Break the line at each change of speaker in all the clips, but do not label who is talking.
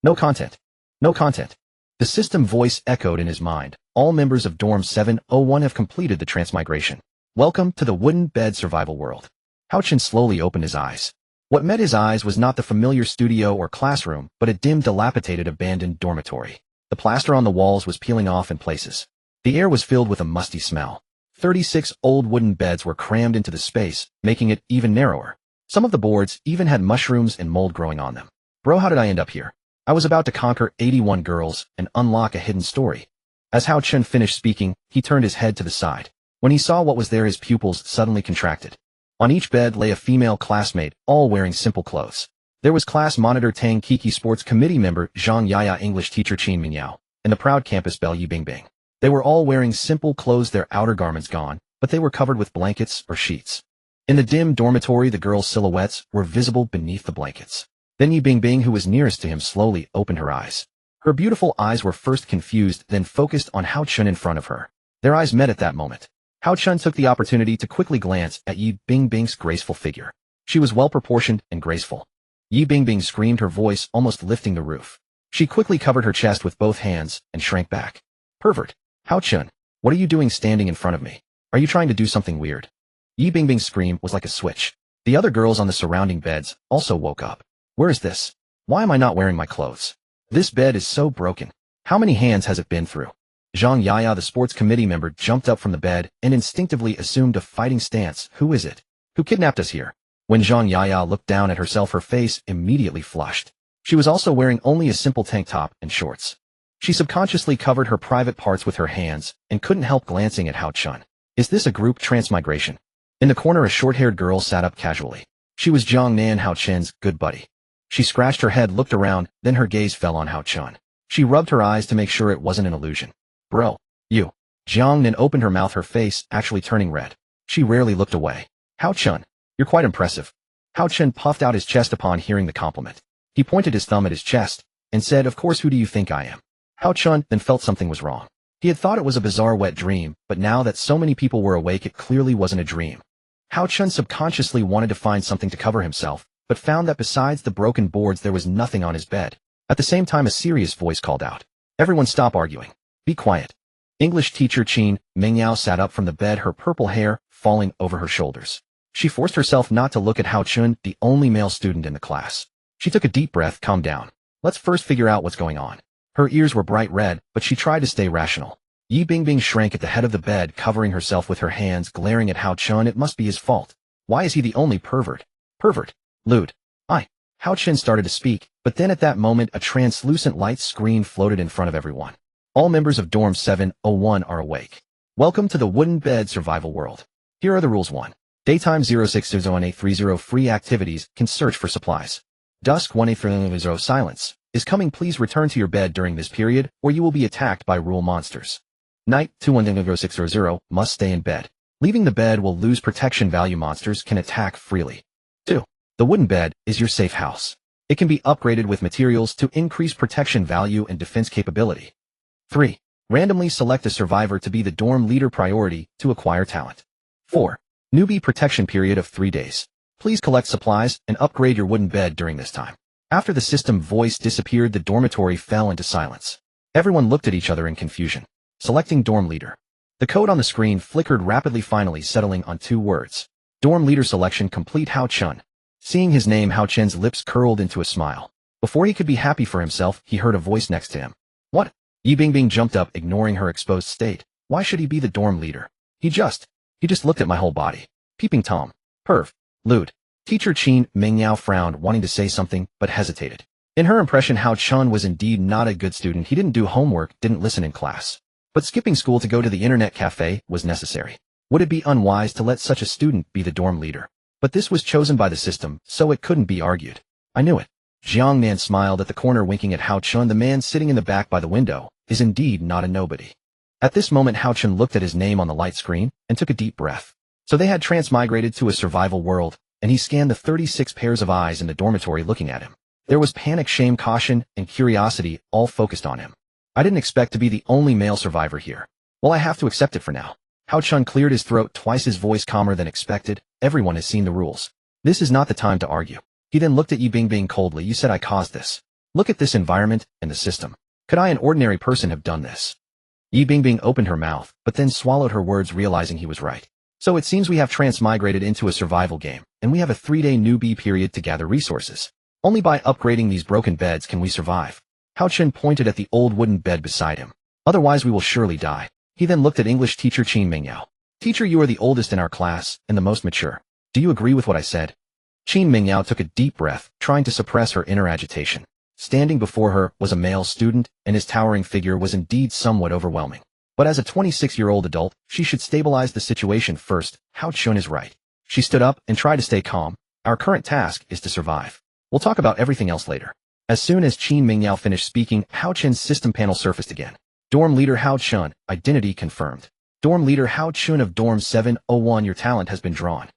No content. No content. The system voice echoed in his mind. All members of Dorm 701 have completed the transmigration. Welcome to the wooden bed survival world. Hao Chen slowly opened his eyes. What met his eyes was not the familiar studio or classroom, but a dim, dilapidated, abandoned dormitory. The plaster on the walls was peeling off in places. The air was filled with a musty smell. 36 old wooden beds were crammed into the space, making it even narrower. Some of the boards even had mushrooms and mold growing on them. Bro, how did I end up here? I was about to conquer 81 girls and unlock a hidden story. As Hao Chen finished speaking, he turned his head to the side. When he saw what was there, his pupils suddenly contracted. On each bed lay a female classmate, all wearing simple clothes. There was class monitor Tang Kiki, sports committee member Zhang Yaya, English teacher Qin Mingyao, and the proud campus belle Yi Bingbing. They were all wearing simple clothes, their outer garments gone, but they were covered with blankets or sheets. In the dim dormitory, the girls' silhouettes were visible beneath the blankets. Then Yi Bingbing, who was nearest to him, slowly opened her eyes. Her beautiful eyes were first confused, then focused on Hao Chen in front of her. Their eyes met at that moment. Hao Chen took the opportunity to quickly glance at Yi Bingbing's graceful figure. She was well-proportioned and graceful. Yi Bingbing screamed, her voice almost lifting the roof. She quickly covered her chest with both hands and shrank back. Pervert! Hao Chen, what are you doing standing in front of me? Are you trying to do something weird? Yi Bingbing's scream was like a switch. The other girls on the surrounding beds also woke up. Where is this? Why am I not wearing my clothes? This bed is so broken. How many hands has it been through? Zhang Yaya, the sports committee member, jumped up from the bed and instinctively assumed a fighting stance. Who is it? Who kidnapped us here? When Zhang Yaya looked down at herself, her face immediately flushed. She was also wearing only a simple tank top and shorts. She subconsciously covered her private parts with her hands and couldn't help glancing at Hao Chen. Is this a group transmigration? In the corner, a short-haired girl sat up casually. She was Jiang Nan, Hao Chen's good buddy. She scratched her head, looked around, then her gaze fell on Hao Chen. She rubbed her eyes to make sure it wasn't an illusion. Bro, you. Jiang Nan opened her mouth, her face actually turning red. She rarely looked away. Hao Chen, you're quite impressive. Hao Chen puffed out his chest upon hearing the compliment. He pointed his thumb at his chest and said, of course, who do you think I am? Hao Chen then felt something was wrong. He had thought it was a bizarre wet dream, but now that so many people were awake, it clearly wasn't a dream. Hao Chen subconsciously wanted to find something to cover himself, but found that besides the broken boards there was nothing on his bed. At the same time, a serious voice called out. Everyone stop arguing. Be quiet. English teacher Qin Mingyao sat up from the bed, her purple hair falling over her shoulders. She forced herself not to look at Hao Chen, the only male student in the class. She took a deep breath. Calm down. Let's first figure out what's going on. Her ears were bright red, but she tried to stay rational. Yi Bingbing shrank at the head of the bed, covering herself with her hands, glaring at Hao Chen. It must be his fault. Why is he the only pervert? Pervert. Lewd. Hao Chen started to speak, but then at that moment a translucent light screen floated in front of everyone. All members of Dorm 701 are awake. Welcome to the wooden bed survival world. Here are the rules. 1. Daytime 06-0830 free activities can search for supplies. Dusk 1830 silence is coming. Please return to your bed during this period or you will be attacked by rule monsters. Night 210600 must stay in bed. Leaving the bed will lose protection value. Monsters can attack freely. 2. The wooden bed is your safe house. It can be upgraded with materials to increase protection value and defense capability. 3. Randomly select a survivor to be the dorm leader. Priority to acquire talent. 4. Newbie protection period of 3 days. Please collect supplies and upgrade your wooden bed during this time. After the system voice disappeared, the dormitory fell into silence. Everyone looked at each other in confusion. Selecting dorm leader. The code on the screen flickered rapidly, finally settling on 2 words. Dorm leader selection complete. Hao Chen. Seeing his name, Hao Chen's lips curled into a smile. Before he could be happy for himself, he heard a voice next to him. What? Yi Bingbing jumped up, ignoring her exposed state. Why should he be the dorm leader? He just looked at my whole body. Peeping Tom. Perv. Lewd. Teacher Qin Mingyao frowned, wanting to say something, but hesitated. In her impression, Hao Chen was indeed not a good student. He didn't do homework, didn't listen in class. But skipping school to go to the internet cafe was necessary. Would it be unwise to let such a student be the dorm leader? But this was chosen by the system, so it couldn't be argued. I knew it. Jiang Nan smiled at the corner, winking at Hao Chen. The man sitting in the back by the window is indeed not a nobody. At this moment, Hao Chen looked at his name on the light screen and took a deep breath. So they had transmigrated to a survival world, and he scanned the 36 pairs of eyes in the dormitory looking at him. There was panic, shame, caution, and curiosity all focused on him. I didn't expect to be the only male survivor here. Well, I have to accept it for now. Hao Chen cleared his throat, twice his voice calmer than expected. Everyone has seen the rules. This is not the time to argue. He then looked at Yi Bingbing coldly. You said I caused this. Look at this environment and the system. Could I, an ordinary person, have done this? Yi Bingbing opened her mouth, but then swallowed her words, realizing he was right. So it seems we have transmigrated into a survival game, and we have a 3-day newbie period to gather resources. Only by upgrading these broken beds can we survive. Hao Chen pointed at the old wooden bed beside him. Otherwise we will surely die. He then looked at English teacher Qin Mingyao. Teacher, you are the oldest in our class, and the most mature. Do you agree with what I said? Qin Mingyao took a deep breath, trying to suppress her inner agitation. Standing before her was a male student, and his towering figure was indeed somewhat overwhelming. But as a 26-year-old adult, she should stabilize the situation first. Hao Chen is right. She stood up and tried to stay calm. Our current task is to survive. We'll talk about everything else later. As soon as Qin Mingyao finished speaking, Hao Chen's system panel surfaced again. Dorm Leader Hao Chen, identity confirmed. Dorm Leader Hao Chen of Dorm 701, your talent has been drawn.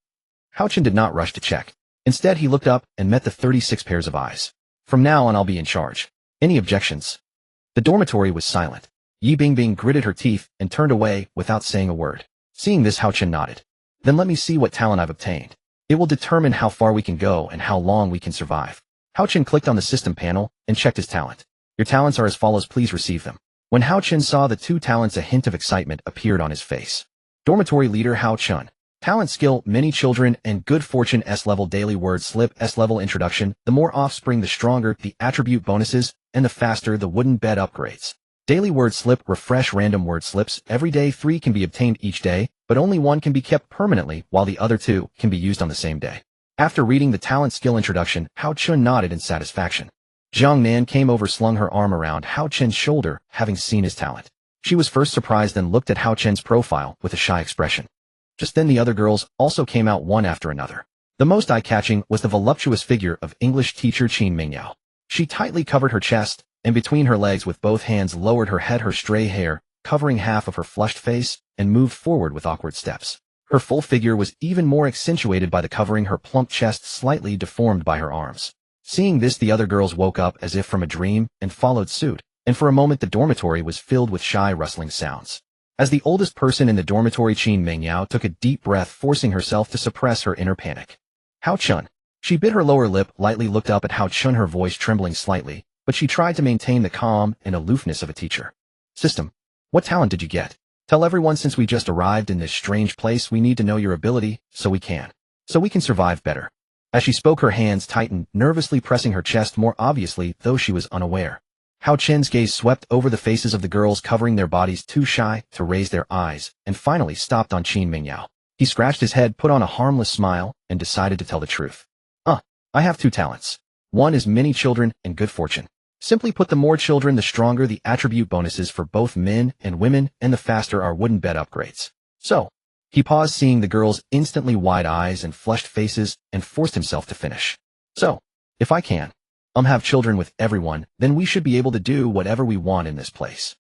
Hao Chen did not rush to check. Instead, he looked up and met the 36 pairs of eyes. From now on, I'll be in charge. Any objections? The dormitory was silent. Yi Bingbing gritted her teeth and turned away without saying a word. Seeing this, Hao Chen nodded. Then let me see what talent I've obtained. It will determine how far we can go and how long we can survive. Hao Chen clicked on the system panel and checked his talent. Your talents are as follows, please receive them. When Hao Chen saw the 2 talents, a hint of excitement appeared on his face. Dormitory Leader Hao Chen. Talent skill, many children and good fortune. S-level daily word slip. S-level introduction, the more offspring the stronger the attribute bonuses, and the faster the wooden bed upgrades. Daily word slip, refresh random word slips. Every day 3 can be obtained each day, but only 1 can be kept permanently, while the other 2 can be used on the same day. After reading the talent skill introduction, Hao Chen nodded in satisfaction. Jiang Nan came over, slung her arm around Hao Chen's shoulder, having seen his talent. She was first surprised, then looked at Hao Chen's profile with a shy expression. Just then the other girls also came out one after another. The most eye-catching was the voluptuous figure of English teacher Qin Mingyao. She tightly covered her chest, and between her legs with both hands lowered her head, her stray hair covering half of her flushed face, and moved forward with awkward steps. Her full figure was even more accentuated by the covering, her plump chest slightly deformed by her arms. Seeing this, the other girls woke up as if from a dream and followed suit, and for a moment the dormitory was filled with shy rustling sounds. As the oldest person in the dormitory, Qin Mingyao took a deep breath, forcing herself to suppress her inner panic. Hao Chen. She bit her lower lip, lightly looked up at Hao Chen, her voice trembling slightly, but she tried to maintain the calm and aloofness of a teacher. System. What talent did you get? Tell everyone, since we just arrived in this strange place, we need to know your ability, so we can survive better. As she spoke, her hands tightened, nervously pressing her chest more obviously, though she was unaware. Hao Chen's gaze swept over the faces of the girls, covering their bodies, too shy to raise their eyes, and finally stopped on Qin Mingyao. He scratched his head, put on a harmless smile, and decided to tell the truth. I have 2 talents. One is many children and good fortune. Simply put, the more children, the stronger the attribute bonuses for both men and women, and the faster our wooden bed upgrades. So, he paused, seeing the girls' instantly wide eyes and flushed faces, and forced himself to finish. So, if I can have children with everyone, then we should be able to do whatever we want in this place.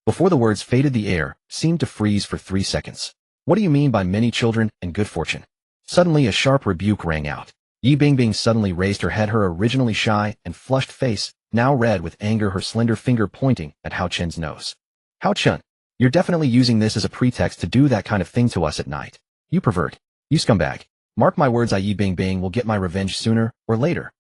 Before the words faded, the air seemed to freeze for 3 seconds. What do you mean by many children and good fortune? Suddenly a sharp rebuke rang out. Yi Bingbing suddenly raised her head, her originally shy and flushed face now red with anger, her slender finger pointing at Hao Chen's nose. Hao Chen, you're definitely using this as a pretext to do that kind of thing to us at night. You pervert. You scumbag. Mark my words, Yi Bingbing will get my revenge sooner or later.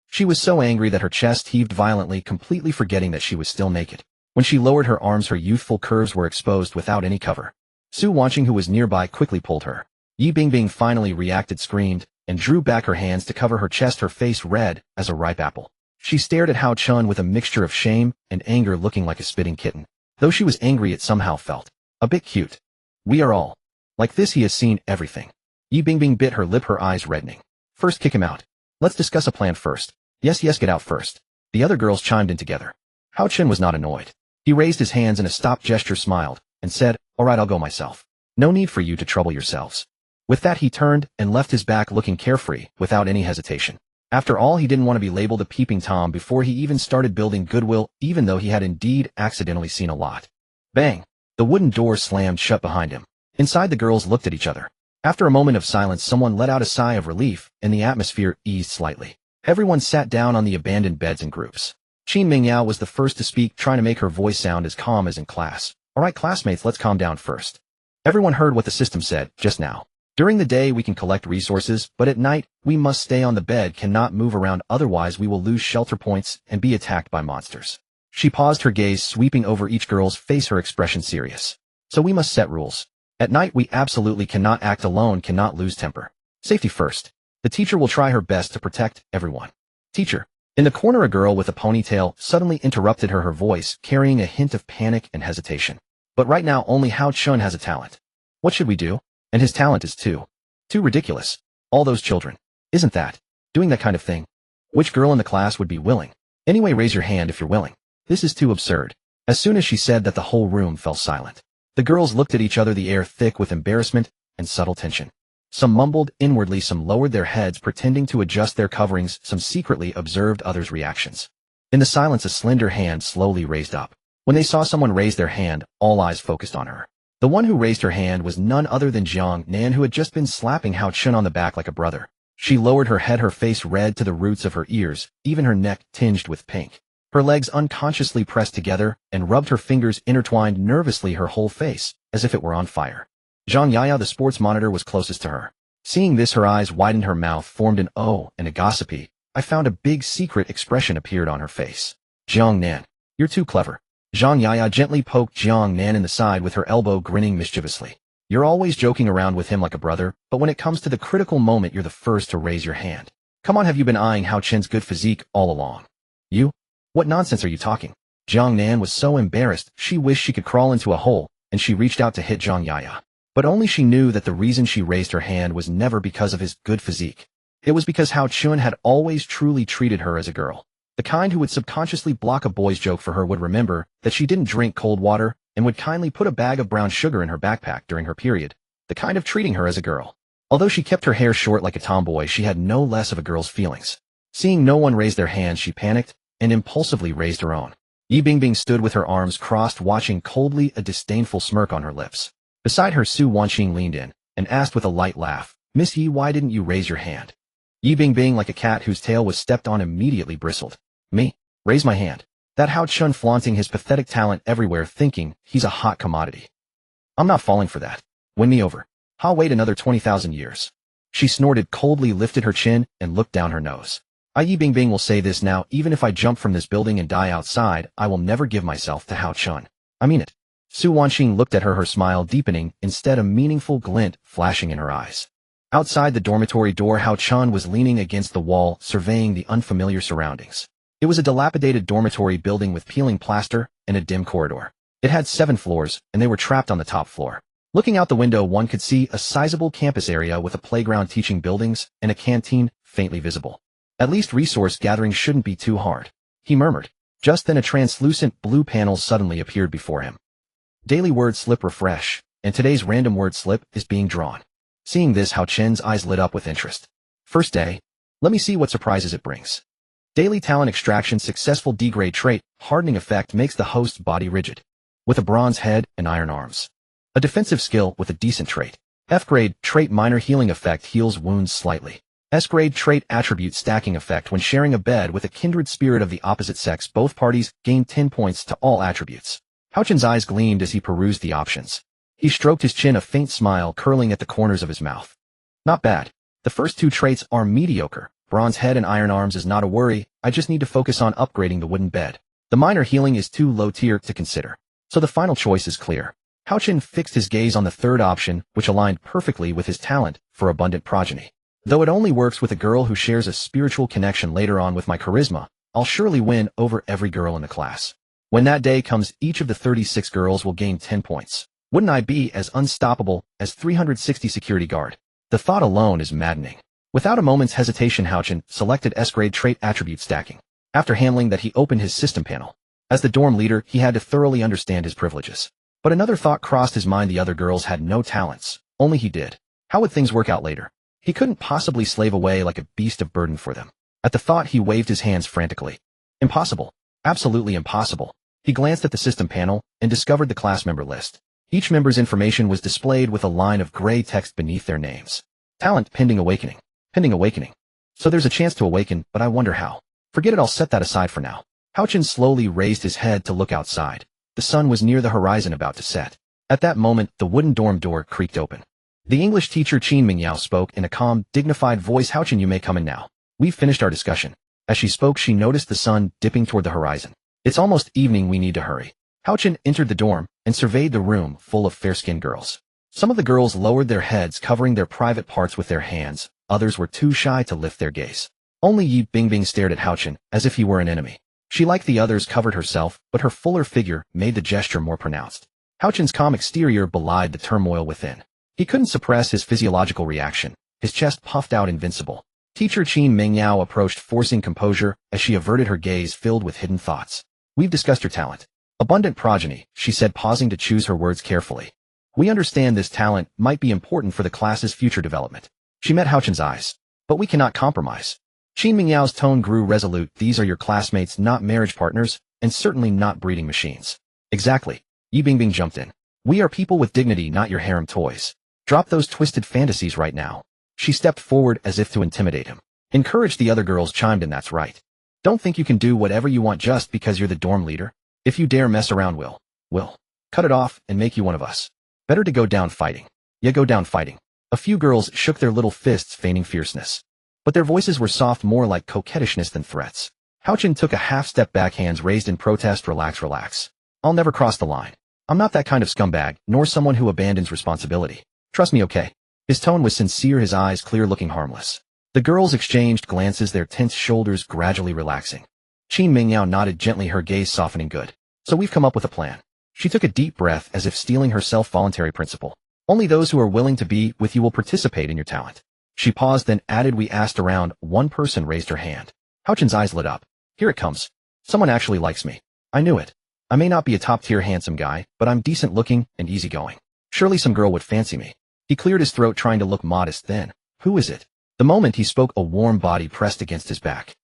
She was so angry that her chest heaved violently, completely forgetting that she was still naked. When she lowered her arms, her youthful curves were exposed without any cover. Su Wanqing, who was nearby, quickly pulled her. Yi Bingbing finally reacted, screamed, and drew back her hands to cover her chest, her face red as a ripe apple. She stared at Hao Chen with a mixture of shame and anger, looking like a spitting kitten. Though she was angry, it somehow felt a bit cute. We are all like this. He has seen everything. Yi Bingbing bit her lip, her eyes reddening. First, kick him out. Let's discuss a plan first. Yes, get out first. The other girls chimed in together. Hao Chen was not annoyed. He raised his hands in a stop gesture, smiled, and said, all right, I'll go myself. No need for you to trouble yourselves. With that, he turned and left his back, looking carefree, without any hesitation. After all, he didn't want to be labeled a peeping Tom before he even started building goodwill, even though he had indeed accidentally seen a lot. Bang! The wooden door slammed shut behind him. Inside, the girls looked at each other. After a moment of silence, someone let out a sigh of relief, and the atmosphere eased slightly. Everyone sat down on the abandoned beds in groups. Qin Mingyao was the first to speak, trying to make her voice sound as calm as in class. All right, classmates, let's calm down first. Everyone heard what the system said just now. During the day we can collect resources, but at night, we must stay on the bed, cannot move around, otherwise we will lose shelter points and be attacked by monsters. She paused, her gaze sweeping over each girl's face, her expression serious. So we must set rules. At night we absolutely cannot act alone, cannot lose temper. Safety first. The teacher will try her best to protect everyone. Teacher. In the corner a girl with a ponytail suddenly interrupted her, her voice carrying a hint of panic and hesitation. But right now only Hao Chun has a talent. What should we do? And his talent is too ridiculous. All those children. Isn't that? Doing that kind of thing. Which girl in the class would be willing? Anyway, raise your hand if you're willing. This is too absurd. As soon as she said that, the whole room fell silent. The girls looked at each other, the air thick with embarrassment and subtle tension. Some mumbled inwardly, some lowered their heads pretending to adjust their coverings, some secretly observed others' reactions. In the silence a slender hand slowly raised up. When they saw someone raise their hand, all eyes focused on her. The one who raised her hand was none other than Jiang Nan, who had just been slapping Hao Chun on the back like a brother. She lowered her head, her face red to the roots of her ears, even her neck tinged with pink. Her legs unconsciously pressed together and rubbed, her fingers intertwined nervously, her whole face, as if it were on fire. Zhang Yaya, the sports monitor, was closest to her. Seeing this, her eyes widened, her mouth formed an O and a gossipy, I found a big secret expression appeared on her face. Jiang Nan, you're too clever. Zhang Yaya gently poked Jiang Nan in the side with her elbow, grinning mischievously. You're always joking around with him like a brother, but when it comes to the critical moment, you're the first to raise your hand. Come on, have you been eyeing Hao Chen's good physique all along? You? What nonsense are you talking? Jiang Nan was so embarrassed, she wished she could crawl into a hole, and she reached out to hit Zhang Yaya. But only she knew that the reason she raised her hand was never because of his good physique. It was because Hao Chun had always truly treated her as a girl. The kind who would subconsciously block a boy's joke for her, would remember that she didn't drink cold water, and would kindly put a bag of brown sugar in her backpack during her period. The kind of treating her as a girl. Although she kept her hair short like a tomboy, she had no less of a girl's feelings. Seeing no one raise their hands, she panicked and impulsively raised her own. Yi Bingbing stood with her arms crossed, watching coldly, a disdainful smirk on her lips. Beside her, Su Wanqing leaned in and asked with a light laugh, Miss Yi, why didn't you raise your hand? Yi Bingbing, like a cat whose tail was stepped on, immediately bristled. Me? Raise my hand. That Hao Chun flaunting his pathetic talent everywhere, thinking he's a hot commodity. I'm not falling for that. Win me over. I'll wait another 20,000 years. She snorted coldly, lifted her chin, and looked down her nose. Yi Bingbing will say this now, even if I jump from this building and die outside, I will never give myself to Hao Chun. I mean it. Su Wanqing looked at her, her smile deepening, instead a meaningful glint flashing in her eyes. Outside the dormitory door, Hao Chun was leaning against the wall, surveying the unfamiliar surroundings. It was a dilapidated dormitory building with peeling plaster and a dim corridor. It had 7 floors, and they were trapped on the top floor. Looking out the window, one could see a sizable campus area with a playground, teaching buildings, and a canteen faintly visible. At least resource gathering shouldn't be too hard, he murmured. Just then a translucent blue panel suddenly appeared before him. Daily word slip refresh, and today's random word slip is being drawn. Seeing this, Hao Chen's eyes lit up with interest. First day. Let me see what surprises it brings. Daily talent extraction, successful D-grade trait, hardening effect makes the host's body rigid. With a bronze head and iron arms. A defensive skill with a decent trait. F-grade trait, minor healing effect, heals wounds slightly. S-grade trait, attribute stacking effect, when sharing a bed with a kindred spirit of the opposite sex, both parties gain 10 points to all attributes. Hao Chen's eyes gleamed as he perused the options. He stroked his chin, a faint smile curling at the corners of his mouth. Not bad. The first 2 traits are mediocre. Bronze head and iron arms is not a worry, I just need to focus on upgrading the wooden bed. The minor healing is too low tier to consider. So the final choice is clear. Hao Chen fixed his gaze on the third option, which aligned perfectly with his talent for abundant progeny. Though it only works with a girl who shares a spiritual connection, later on with my charisma, I'll surely win over every girl in the class. When that day comes, each of the 36 girls will gain 10 points. Wouldn't I be as unstoppable as 360 security guard? The thought alone is maddening. Without a moment's hesitation, Hao Chen selected S-grade trait, attribute stacking. After handling that, he opened his system panel. As the dorm leader, he had to thoroughly understand his privileges. But another thought crossed his mind. The other girls had no talents. Only he did. How would things work out later? He couldn't possibly slave away like a beast of burden for them. At the thought, he waved his hands frantically. Impossible. Absolutely impossible. He glanced at the system panel and discovered the class member list. Each member's information was displayed with a line of gray text beneath their names. Talent, pending awakening. Pending awakening. So there's a chance to awaken, but I wonder how. Forget it, I'll set that aside for now. Hao Chen slowly raised his head to look outside. The sun was near the horizon, about to set. At that moment, the wooden dorm door creaked open. The English teacher Qin Mingyao spoke in a calm, dignified voice. Hao Chen, you may come in now. We've finished our discussion. As she spoke, she noticed the sun dipping toward the horizon. It's almost evening, we need to hurry. Hao Chen entered the dorm and surveyed the room full of fair-skinned girls. Some of the girls lowered their heads, covering their private parts with their hands. Others were too shy to lift their gaze. Only Yi Bingbing stared at Hao Chen as if he were an enemy. She, like the others, covered herself, but her fuller figure made the gesture more pronounced. Hao Chen's calm exterior belied the turmoil within. He couldn't suppress his physiological reaction. His chest puffed out invincible. Teacher Qin Mingyao approached, forcing composure as she averted her gaze filled with hidden thoughts. We've discussed your talent. Abundant progeny, she said, pausing to choose her words carefully. We understand this talent might be important for the class's future development. She met Hao Chen's eyes. But we cannot compromise. Qin Mingyao's tone grew resolute. These are your classmates, not marriage partners, and certainly not breeding machines. Exactly. Yi Bingbing jumped in. We are people with dignity, not your harem toys. Drop those twisted fantasies right now. She stepped forward as if to intimidate him. Encouraged, the other girls chimed in. That's right. Don't think you can do whatever you want just because you're the dorm leader. If you dare mess around, we'll cut it off and make you one of us. Better to go down fighting. Yeah, go down fighting. A few girls shook their little fists, feigning fierceness. But their voices were soft, more like coquettishness than threats. Hao Chen took a half-step back, hands raised in protest. Relax, relax. I'll never cross the line. I'm not that kind of scumbag, nor someone who abandons responsibility. Trust me, okay? His tone was sincere, his eyes clear, looking harmless. The girls exchanged glances, their tense shoulders gradually relaxing. Qin Mingyao nodded gently, her gaze softening. Good. So we've come up with a plan. She took a deep breath as if stealing her self-voluntary principle. Only those who are willing to be with you will participate in your talent. She paused, then added, we asked around. One person raised her hand. Hao Chen's eyes lit up. Here it comes. Someone actually likes me. I knew it. I may not be a top-tier handsome guy, but I'm decent looking and easygoing. Surely some girl would fancy me. He cleared his throat, trying to look modest. Then, who is it? The moment he spoke, a warm body pressed against his back.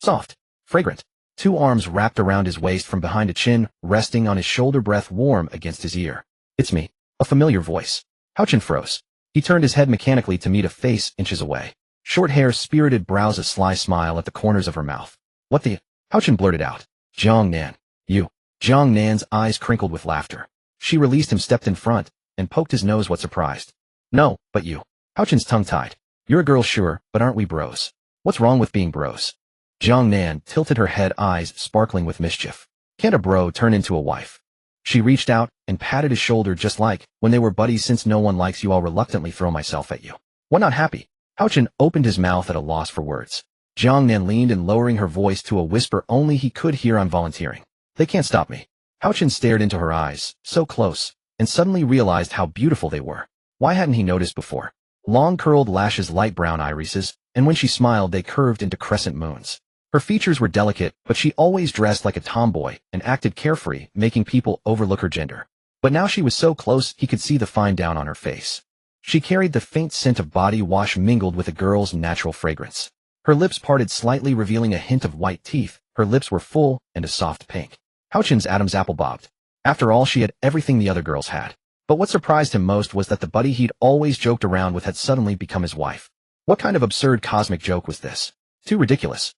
Soft. Fragrant. Two arms wrapped around his waist from behind, a chin resting on his shoulder, breath warm against his ear. It's me. A familiar voice. Hao Chen froze. He turned his head mechanically to meet a face inches away. Short hair, spirited brows, a sly smile at the corners of her mouth. What the? Hao Chen blurted out. Jiang Nan. You. Jiang Nan's eyes crinkled with laughter. She released him, stepped in front, and poked his nose. What, surprised? No, but you. Hao Chen's tongue tied. You're a girl, sure, but aren't we bros? What's wrong with being bros? Jiang Nan tilted her head, eyes sparkling with mischief. Can't a bro turn into a wife? She reached out and patted his shoulder, just like when they were buddies. Since no one likes you, I'll reluctantly throw myself at you. What, not happy? Hao Chen opened his mouth at a loss for words. Jiang Nan leaned in, lowering her voice to a whisper only he could hear. I'm volunteering. They can't stop me. Hao Chen stared into her eyes, so close, and suddenly realized how beautiful they were. Why hadn't he noticed before? Long curled lashes, light brown irises, and when she smiled they curved into crescent moons. Her features were delicate, but she always dressed like a tomboy and acted carefree, making people overlook her gender. But now she was so close he could see the fine down on her face. She carried the faint scent of body wash mingled with a girl's natural fragrance. Her lips parted slightly, revealing a hint of white teeth. Her lips were full and a soft pink. Hao Chen's Adam's apple bobbed. After all, she had everything the other girls had. But what surprised him most was that the buddy he'd always joked around with had suddenly become his wife. What kind of absurd cosmic joke was this? Too ridiculous.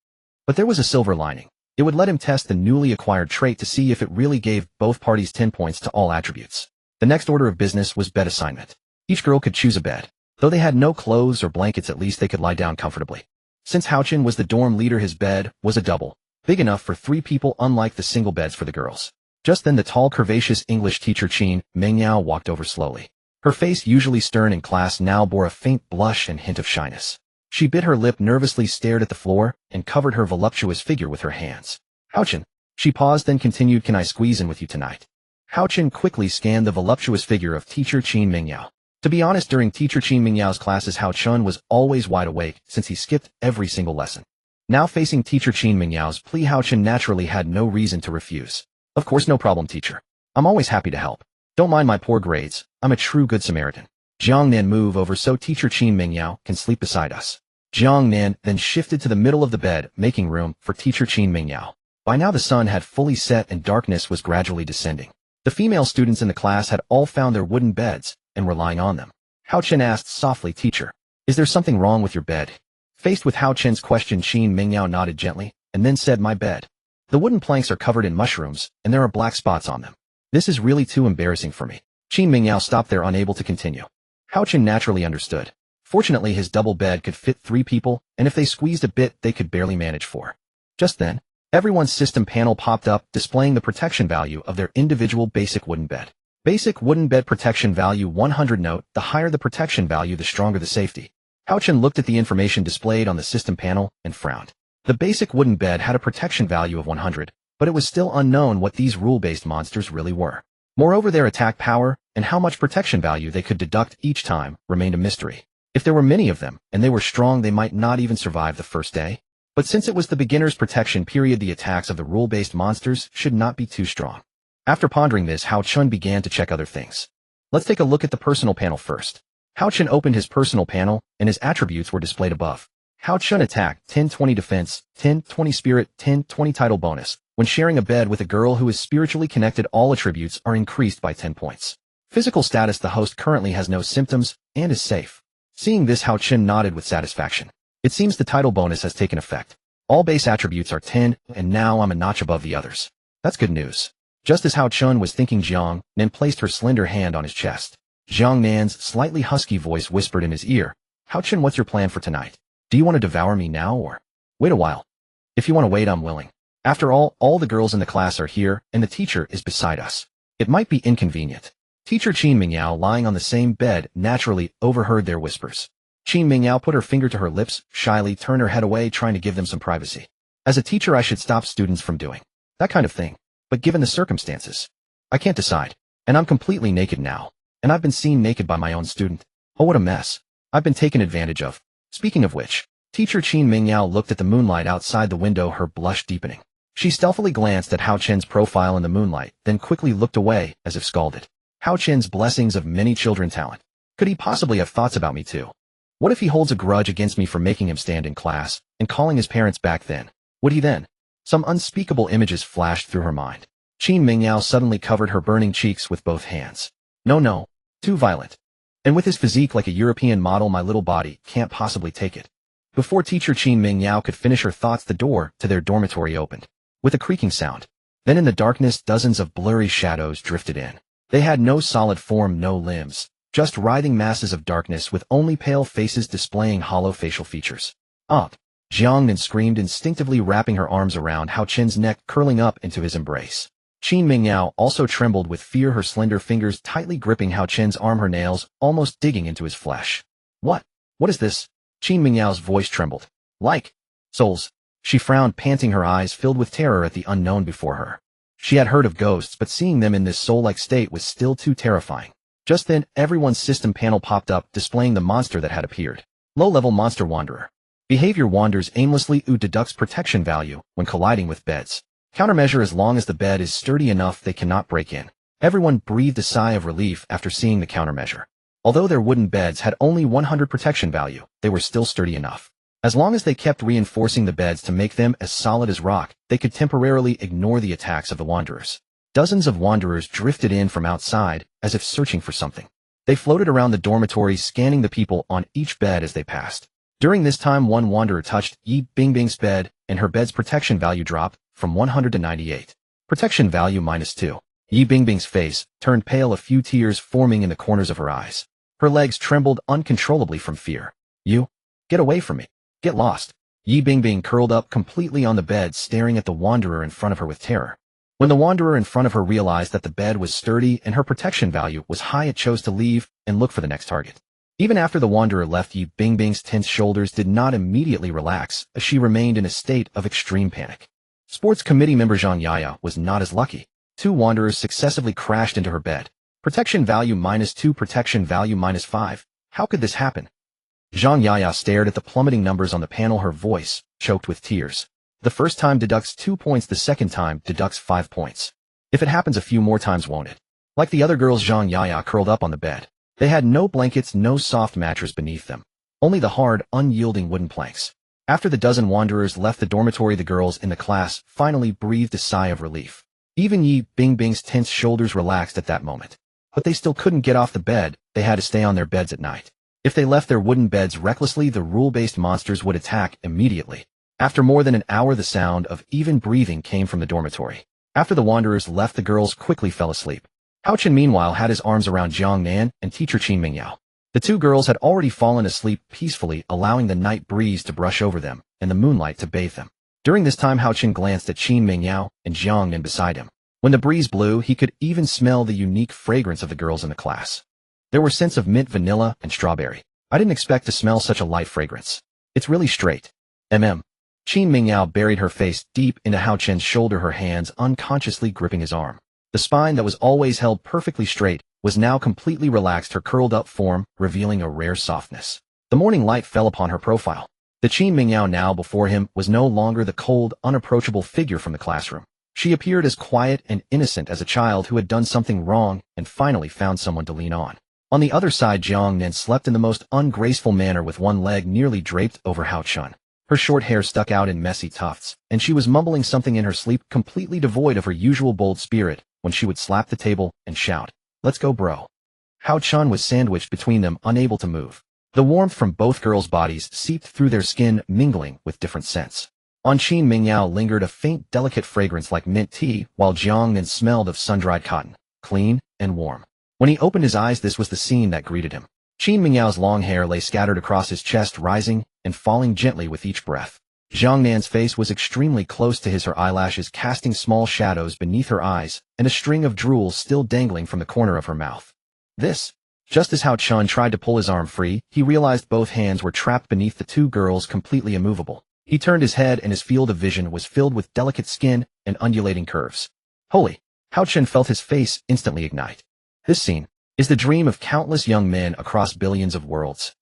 But there was a silver lining. It would let him test the newly acquired trait to see if it really gave both parties 10 points to all attributes. The next order of business was bed assignment. Each girl could choose a bed. Though they had no clothes or blankets, at least they could lie down comfortably. Since Hao Chen was the dorm leader, his bed was a double, big enough for 3 people, unlike the single beds for the girls. Just then the tall, curvaceous English teacher Qin Mingyao walked over slowly. Her face, usually stern in class, now bore a faint blush and hint of shyness. She bit her lip, nervously stared at the floor, and covered her voluptuous figure with her hands. Hao Chen. She paused, then continued, can I squeeze in with you tonight? Hao Chen quickly scanned the voluptuous figure of teacher Qin Mingyao. To be honest, during teacher Qin Mingyao's classes, Hao Chen was always wide awake, since he skipped every single lesson. Now facing teacher Qin Mingyao's plea, Hao Chen naturally had no reason to refuse. Of course, no problem, teacher. I'm always happy to help. Don't mind my poor grades. I'm a true good Samaritan. Jiang Nan, move over so teacher Qin Mingyao can sleep beside us. Jiang Nan then shifted to the middle of the bed, making room for teacher Qin Mingyao. By now the sun had fully set and darkness was gradually descending. The female students in the class had all found their wooden beds and were lying on them. Hao Chen asked softly, teacher, is there something wrong with your bed? Faced with Hao Chen's question, Qin Mingyao nodded gently, and then said, my bed. The wooden planks are covered in mushrooms, and there are black spots on them. This is really too embarrassing for me. Qin Mingyao stopped there, unable to continue. Hao Chen naturally understood. Fortunately, his double bed could fit 3 people, and if they squeezed a bit, they could barely manage 4. Just then, everyone's system panel popped up, displaying the protection value of their individual basic wooden bed. Basic wooden bed protection value 100. Note, the higher the protection value, the stronger the safety. Hao Chen looked at the information displayed on the system panel and frowned. The basic wooden bed had a protection value of 100, but it was still unknown what these rule-based monsters really were. Moreover, their attack power and how much protection value they could deduct each time remained a mystery. If there were many of them, and they were strong, they might not even survive the first day. But since it was the beginner's protection period, the attacks of the rule-based monsters should not be too strong. After pondering this, Hao Chen began to check other things. Let's take a look at the personal panel first. Hao Chen opened his personal panel, and his attributes were displayed above. Hao Chen attack, 10-20 defense, 10-20 spirit, 10-20 title bonus. When sharing a bed with a girl who is spiritually connected, all attributes are increased by 10 points. Physical status, the host currently has no symptoms and is safe. Seeing this, Hao Chen nodded with satisfaction. It seems the title bonus has taken effect. All base attributes are 10, and now I'm a notch above the others. That's good news. Just as Hao Chen was thinking, Jiang Nan placed her slender hand on his chest. Jiang Nan's slightly husky voice whispered in his ear, Hao Chen, what's your plan for tonight? Do you want to devour me now or wait a while? If you want to wait, I'm willing. After all the girls in the class are here, and the teacher is beside us. It might be inconvenient. Teacher Qin Mingyao, lying on the same bed, naturally overheard their whispers. Qin Mingyao put her finger to her lips, shyly turned her head away, trying to give them some privacy. As a teacher, I should stop students from doing that kind of thing. But given the circumstances, I can't decide. And I'm completely naked now. And I've been seen naked by my own student. Oh, what a mess. I've been taken advantage of. Speaking of which, Teacher Qin Mingyao looked at the moonlight outside the window, her blush deepening. She stealthily glanced at Hao Chen's profile in the moonlight, then quickly looked away, as if scalded. Hao Chen's blessings of many children talent. Could he possibly have thoughts about me too? What if he holds a grudge against me for making him stand in class, and calling his parents back then? Would he then? Some unspeakable images flashed through her mind. Qin Mingyao suddenly covered her burning cheeks with both hands. No, too violent. And with his physique like a European model, my little body can't possibly take it. Before Teacher Qin Mingyao could finish her thoughts, the door to their dormitory opened, with a creaking sound. Then in the darkness, dozens of blurry shadows drifted in. They had no solid form, no limbs, just writhing masses of darkness with only pale faces displaying hollow facial features. Up! Jiang Nan screamed, instinctively wrapping her arms around Hao Chen's neck, curling up into his embrace. Qin Mingyao also trembled with fear, her slender fingers tightly gripping Hao Chen's arm, her nails almost digging into his flesh. What is this? Qin Mingyao's voice trembled. Like souls. She frowned, panting, her eyes filled with terror at the unknown before her. She had heard of ghosts, but seeing them in this soul-like state was still too terrifying. Just then, everyone's system panel popped up, displaying the monster that had appeared. Low-level monster wanderer. Behavior: wanders aimlessly. Deducts protection value when colliding with beds. Countermeasure: as long as the bed is sturdy enough, they cannot break in. Everyone breathed a sigh of relief after seeing the countermeasure. Although their wooden beds had only 100 protection value, they were still sturdy enough. As long as they kept reinforcing the beds to make them as solid as rock, they could temporarily ignore the attacks of the wanderers. Dozens of wanderers drifted in from outside, as if searching for something. They floated around the dormitory, scanning the people on each bed as they passed. During this time, one wanderer touched Yi Bingbing's bed, and her bed's protection value dropped from 100 to 98. Protection value -2. Yi Bingbing's face turned pale, a few tears forming in the corners of her eyes. Her legs trembled uncontrollably from fear. You? Get away from me. Get lost. Yi Bingbing curled up completely on the bed, staring at the wanderer in front of her with terror. When the wanderer in front of her realized that the bed was sturdy and her protection value was high, it chose to leave and look for the next target. Even after the wanderer left, Yi Bingbing's tense shoulders did not immediately relax, as she remained in a state of extreme panic. Sports committee member Zhang Yaya was not as lucky. 2 wanderers successively crashed into her bed. Protection value -2, protection value -5. How could this happen? Zhang Yaya stared at the plummeting numbers on the panel, her voice choked with tears. The first time deducts 2 points, the second time deducts 5 points. If it happens a few more times, won't it? Like the other girls, Zhang Yaya curled up on the bed. They had no blankets, no soft mattress beneath them. Only the hard, unyielding wooden planks. After the dozen wanderers left the dormitory, the girls in the class finally breathed a sigh of relief. Even Yi Bingbing's tense shoulders relaxed at that moment. But they still couldn't get off the bed. They had to stay on their beds at night. If they left their wooden beds recklessly, the rule-based monsters would attack immediately. After more than an hour, the sound of even breathing came from the dormitory. After the wanderers left, the girls quickly fell asleep. Hao Chen, meanwhile, had his arms around Jiang Nan and Teacher Qin Mingyao. The two girls had already fallen asleep peacefully, allowing the night breeze to brush over them and the moonlight to bathe them. During this time, Hao Chen glanced at Qin Mingyao and Jiang Nin beside him. When the breeze blew, he could even smell the unique fragrance of the girls in the class. There were scents of mint, vanilla, and strawberry. I didn't expect to smell such a light fragrance. It's really straight. Qin Mingyao buried her face deep into Hao Chen's shoulder, her hands unconsciously gripping his arm. The spine that was always held perfectly straight was now completely relaxed, her curled-up form revealing a rare softness. The morning light fell upon her profile. The Qin Mingyao now before him was no longer the cold, unapproachable figure from the classroom. She appeared as quiet and innocent as a child who had done something wrong and finally found someone to lean on. On the other side, Jiang Nin slept in the most ungraceful manner with one leg nearly draped over Hao Chen. Her short hair stuck out in messy tufts, and she was mumbling something in her sleep, completely devoid of her usual bold spirit when she would slap the table and shout, "Let's go, bro." Hao Chen was sandwiched between them, unable to move. The warmth from both girls' bodies seeped through their skin, mingling with different scents. On Qin Mingyao lingered a faint, delicate fragrance like mint tea, while Jiang Nin smelled of sun-dried cotton, clean and warm. When he opened his eyes, this was the scene that greeted him. Qin Mingyao's long hair lay scattered across his chest, rising and falling gently with each breath. Jiang Nan's face was extremely close to his, her eyelashes casting small shadows beneath her eyes, and a string of drool still dangling from the corner of her mouth. Just as Hao Chen tried to pull his arm free, he realized both hands were trapped beneath the two girls, completely immovable. He turned his head and his field of vision was filled with delicate skin and undulating curves. Holy! Hao Chen felt his face instantly ignite. This scene is the dream of countless young men across billions of worlds.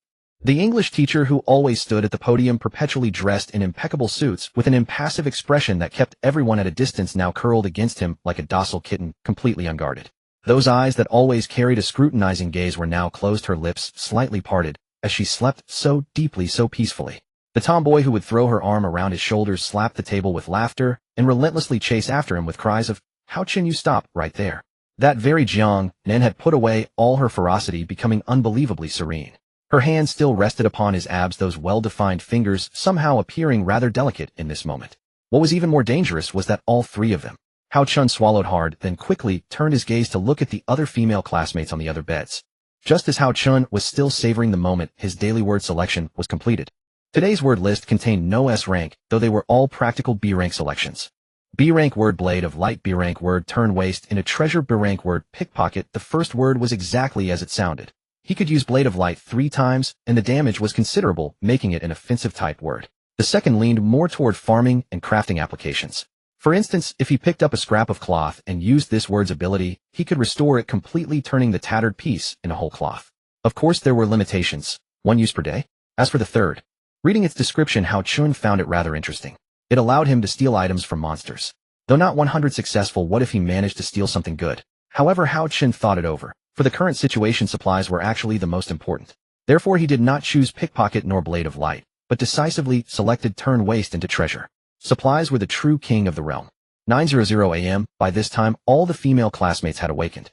The English teacher who always stood at the podium, perpetually dressed in impeccable suits with an impassive expression that kept everyone at a distance, now curled against him like a docile kitten, completely unguarded. Those eyes that always carried a scrutinizing gaze were now closed, her lips slightly parted, as she slept so deeply, so peacefully. The tomboy who would throw her arm around his shoulders slapped the table with laughter and relentlessly chase after him with cries of, "Hao Chen, you stop right there." That very Jiang Nin had put away all her ferocity, becoming unbelievably serene. Her hand still rested upon his abs, those well-defined fingers somehow appearing rather delicate in this moment. What was even more dangerous was that all three of them. Hao Chen swallowed hard, then quickly turned his gaze to look at the other female classmates on the other beds. Just as Hao Chen was still savoring the moment, his daily word selection was completed. Today's word list contained no S rank, though they were all practical B rank selections. B rank word blade of light, B rank word turn waste in a treasure, B rank word pickpocket. The first word was exactly as it sounded. He could use blade of light 3 times, and the damage was considerable, making it an offensive type word. The second leaned more toward farming and crafting applications. For instance, if he picked up a scrap of cloth and used this word's ability, he could restore it completely, turning the tattered piece into whole cloth. Of course, there were limitations, 1 use per day. As for the third, reading its description, Hao Chen found it rather interesting. It allowed him to steal items from monsters. Though not 100 successful, what if he managed to steal something good? However, Hao Chen thought it over. For the current situation, supplies were actually the most important. Therefore, he did not choose pickpocket nor blade of light, but decisively selected turn waste into treasure. Supplies were the true king of the realm. 9:00 a.m. By this time, all the female classmates had awakened.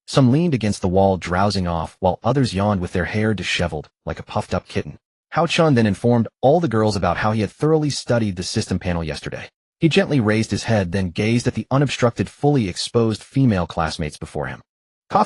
Some leaned against the wall, drowsing off, while others yawned with their hair disheveled, like a puffed-up kitten. Hao Chen then informed all the girls about how he had thoroughly studied the system panel yesterday. He gently raised his head, then gazed at the unobstructed, fully exposed female classmates before him.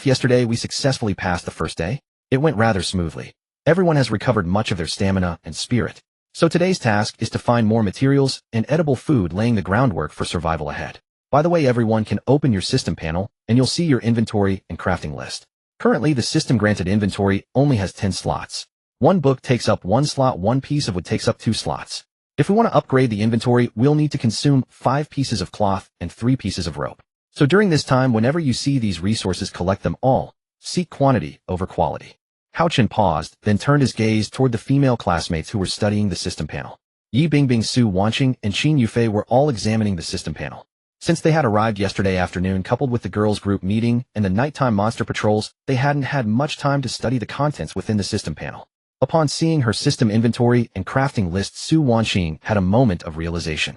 Yesterday we successfully passed the first day. It went rather smoothly. Everyone has recovered much of their stamina and spirit. So today's task is to find more materials and edible food, laying the groundwork for survival ahead. By the way, everyone can open your system panel, and you'll see your inventory and crafting list. Currently, the system granted inventory only has 10 slots. 1 book takes up 1 slot, 1 piece of wood takes up 2 slots. If we want to upgrade the inventory, we'll need to consume 5 pieces of cloth and 3 pieces of rope. So during this time, whenever you see these resources, collect them all. Seek quantity over quality. Hao Chen paused, then turned his gaze toward the female classmates who were studying the system panel. Yi Bingbing, Su Wanqing, and Qin Yufei were all examining the system panel. Since they had arrived yesterday afternoon, coupled with the girls' group meeting and the nighttime monster patrols, they hadn't had much time to study the contents within the system panel. Upon seeing her system inventory and crafting list, Su Wanqing had a moment of realization.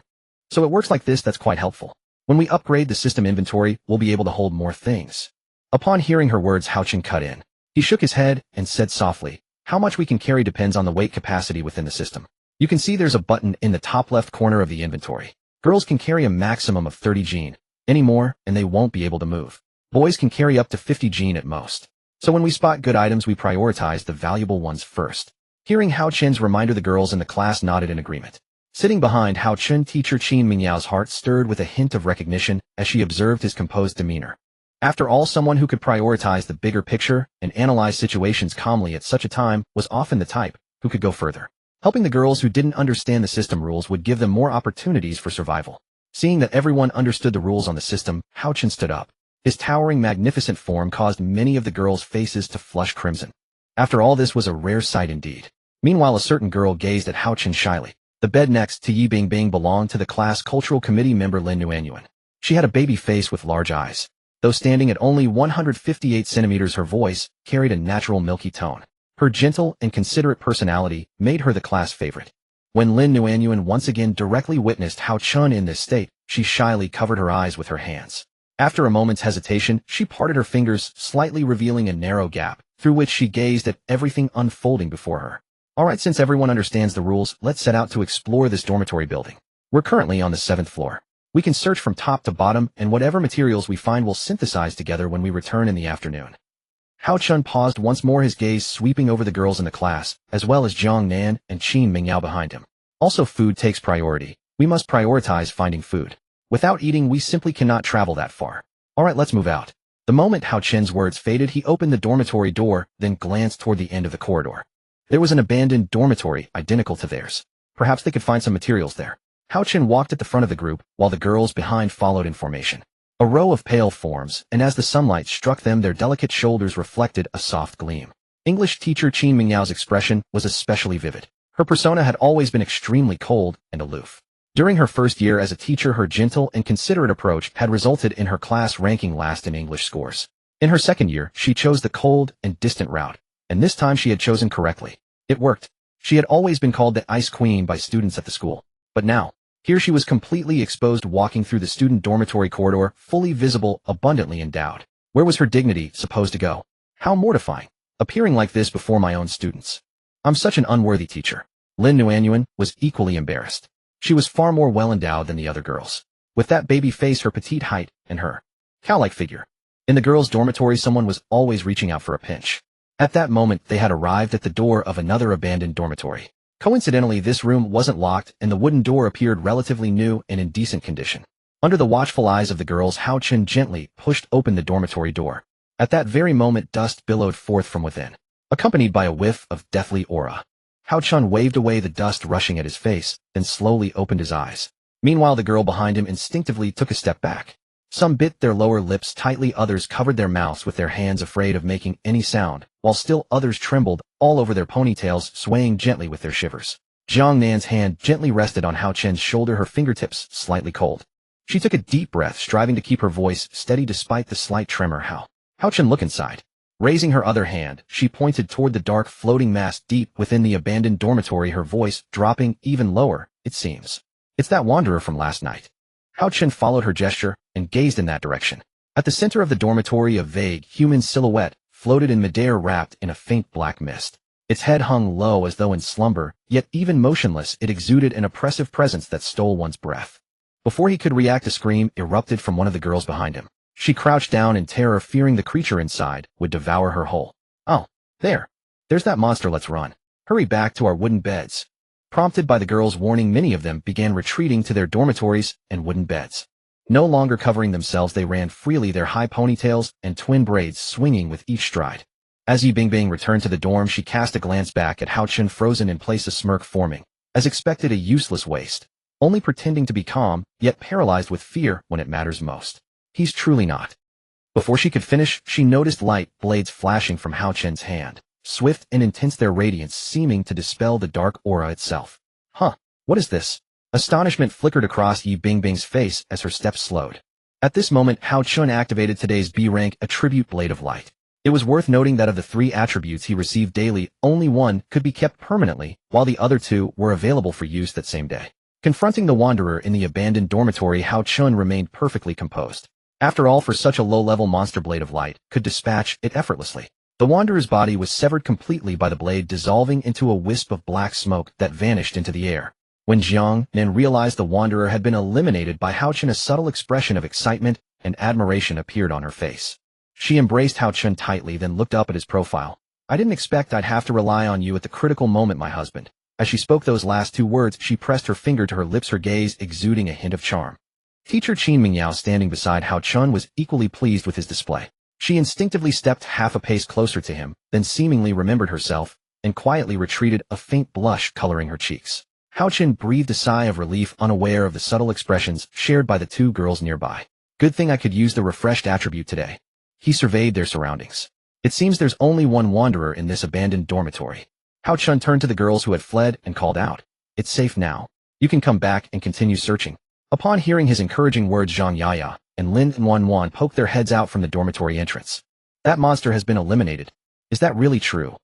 So it works like this. That's quite helpful. When we upgrade the system inventory, we'll be able to hold more things. Upon hearing her words, Hao Chen cut in. He shook his head and said softly, "How much we can carry depends on the weight capacity within the system. You can see there's a button in the top left corner of the inventory. Girls can carry a maximum of 30 gene. Any more, and they won't be able to move. Boys can carry up to 50 gene at most. So when we spot good items, we prioritize the valuable ones first. Hearing Hao Chen's reminder, the girls in the class nodded in agreement. Sitting behind Hao Chen, teacher Qin Mingyao's heart stirred with a hint of recognition as she observed his composed demeanor. After all, someone who could prioritize the bigger picture and analyze situations calmly at such a time was often the type who could go further. Helping the girls who didn't understand the system rules would give them more opportunities for survival. Seeing that everyone understood the rules on the system, Hao Chen stood up. His towering, magnificent form caused many of the girls' faces to flush crimson. After all, this was a rare sight indeed. Meanwhile, a certain girl gazed at Hao Chen shyly. The bed next to Yi Bingbing belonged to the class cultural committee member Lin Nuanyuan. She had a baby face with large eyes. Though standing at only 158 centimeters, her voice carried a natural milky tone. Her gentle and considerate personality made her the class favorite. When Lin Nuanyuan once again directly witnessed Hao Chen in this state, she shyly covered her eyes with her hands. After a moment's hesitation, she parted her fingers, slightly revealing a narrow gap, through which she gazed at everything unfolding before her. Alright, since everyone understands the rules, let's set out to explore this dormitory building. We're currently on the 7th floor. We can search from top to bottom, and whatever materials we find will synthesize together when we return in the afternoon. Hao Chen paused once more, his gaze sweeping over the girls in the class, as well as Jiang Nan and Qin Mingyao behind him. Also, food takes priority. We must prioritize finding food. Without eating, we simply cannot travel that far. Alright, let's move out. The moment Hao Chen's words faded, he opened the dormitory door, then glanced toward the end of the corridor. There was an abandoned dormitory, identical to theirs. Perhaps they could find some materials there. Hao Chen walked at the front of the group, while the girls behind followed in formation. A row of pale forms, and as the sunlight struck them, their delicate shoulders reflected a soft gleam. English teacher Qin Mingyao's expression was especially vivid. Her persona had always been extremely cold and aloof. During her first year as a teacher, her gentle and considerate approach had resulted in her class ranking last in English scores. In her second year, she chose the cold and distant route, and this time she had chosen correctly. It worked. She had always been called the Ice Queen by students at the school. But now, here she was completely exposed, walking through the student dormitory corridor, fully visible, abundantly endowed. Where was her dignity supposed to go? How mortifying, appearing like this before my own students. I'm such an unworthy teacher. Lin Nuanyuan was equally embarrassed. She was far more well-endowed than the other girls. With that baby face, her petite height, and her cow-like figure. In the girls' dormitory, someone was always reaching out for a pinch. At that moment, they had arrived at the door of another abandoned dormitory. Coincidentally, this room wasn't locked, and the wooden door appeared relatively new and in decent condition. Under the watchful eyes of the girls, Hao Chen gently pushed open the dormitory door. At that very moment, dust billowed forth from within, accompanied by a whiff of deathly aura. Hao Chen waved away the dust rushing at his face, then slowly opened his eyes. Meanwhile, the girl behind him instinctively took a step back. Some bit their lower lips tightly, others covered their mouths with their hands, afraid of making any sound, while still others trembled all over their ponytails, swaying gently with their shivers. Jiang Nan's hand gently rested on Hao Chen's shoulder, her fingertips slightly cold. She took a deep breath, striving to keep her voice steady despite the slight tremor. Hao Chen, look inside. Raising her other hand, she pointed toward the dark floating mass deep within the abandoned dormitory, her voice dropping even lower. It seems it's that wanderer from last night. Hao Chen followed her gesture and gazed in that direction. At the center of the dormitory, a vague human silhouette floated in midair, wrapped in a faint black mist. Its head hung low as though in slumber, yet even motionless, it exuded an oppressive presence that stole one's breath. Before he could react, a scream erupted from one of the girls behind him. She crouched down in terror, fearing the creature inside would devour her whole. Oh, there's that monster, let's run. Hurry back to our wooden beds. Prompted by the girls' warning, many of them began retreating to their dormitories and wooden beds. No longer covering themselves, they ran freely, their high ponytails and twin braids swinging with each stride. As Yi Bingbing returned to the dorm, she cast a glance back at Hao Chen, frozen in place, a smirk forming. As expected, a useless waste. Only pretending to be calm, yet paralyzed with fear when it matters most. He's truly not. Before she could finish, she noticed light blades flashing from Hao Chen's hand. Swift and intense, their radiance seeming to dispel the dark aura itself. What is this? Astonishment flickered across Yi Bingbing's face as her steps slowed. At this moment, Hao Chen activated today's B-rank attribute, Blade of Light. It was worth noting that of the 3 attributes he received daily, only one could be kept permanently, while the other 2 were available for use that same day. Confronting the wanderer in the abandoned dormitory, Hao Chen remained perfectly composed. After all, for such a low-level monster, Blade of Light could dispatch it effortlessly. The wanderer's body was severed completely by the blade, dissolving into a wisp of black smoke that vanished into the air. When Jiang Nan realized the wanderer had been eliminated by Hao Chen, a subtle expression of excitement and admiration appeared on her face. She embraced Hao Chun tightly, then looked up at his profile. I didn't expect I'd have to rely on you at the critical moment, my husband. As she spoke those last two words, she pressed her finger to her lips, her gaze exuding a hint of charm. Teacher Qin Mingyao, standing beside Hao Chun, was equally pleased with his display. She instinctively stepped half a pace closer to him, then seemingly remembered herself, and quietly retreated, a faint blush coloring her cheeks. Hao Chun breathed a sigh of relief, unaware of the subtle expressions shared by the two girls nearby. Good thing I could use the refreshed attribute today. He surveyed their surroundings. It seems there's only one wanderer in this abandoned dormitory. Hao Chun turned to the girls who had fled and called out, "It's safe now. You can come back and continue searching." Upon hearing his encouraging words, Zhang Yaya and Lin Wanwan poked their heads out from the dormitory entrance. That monster has been eliminated. Is that really true?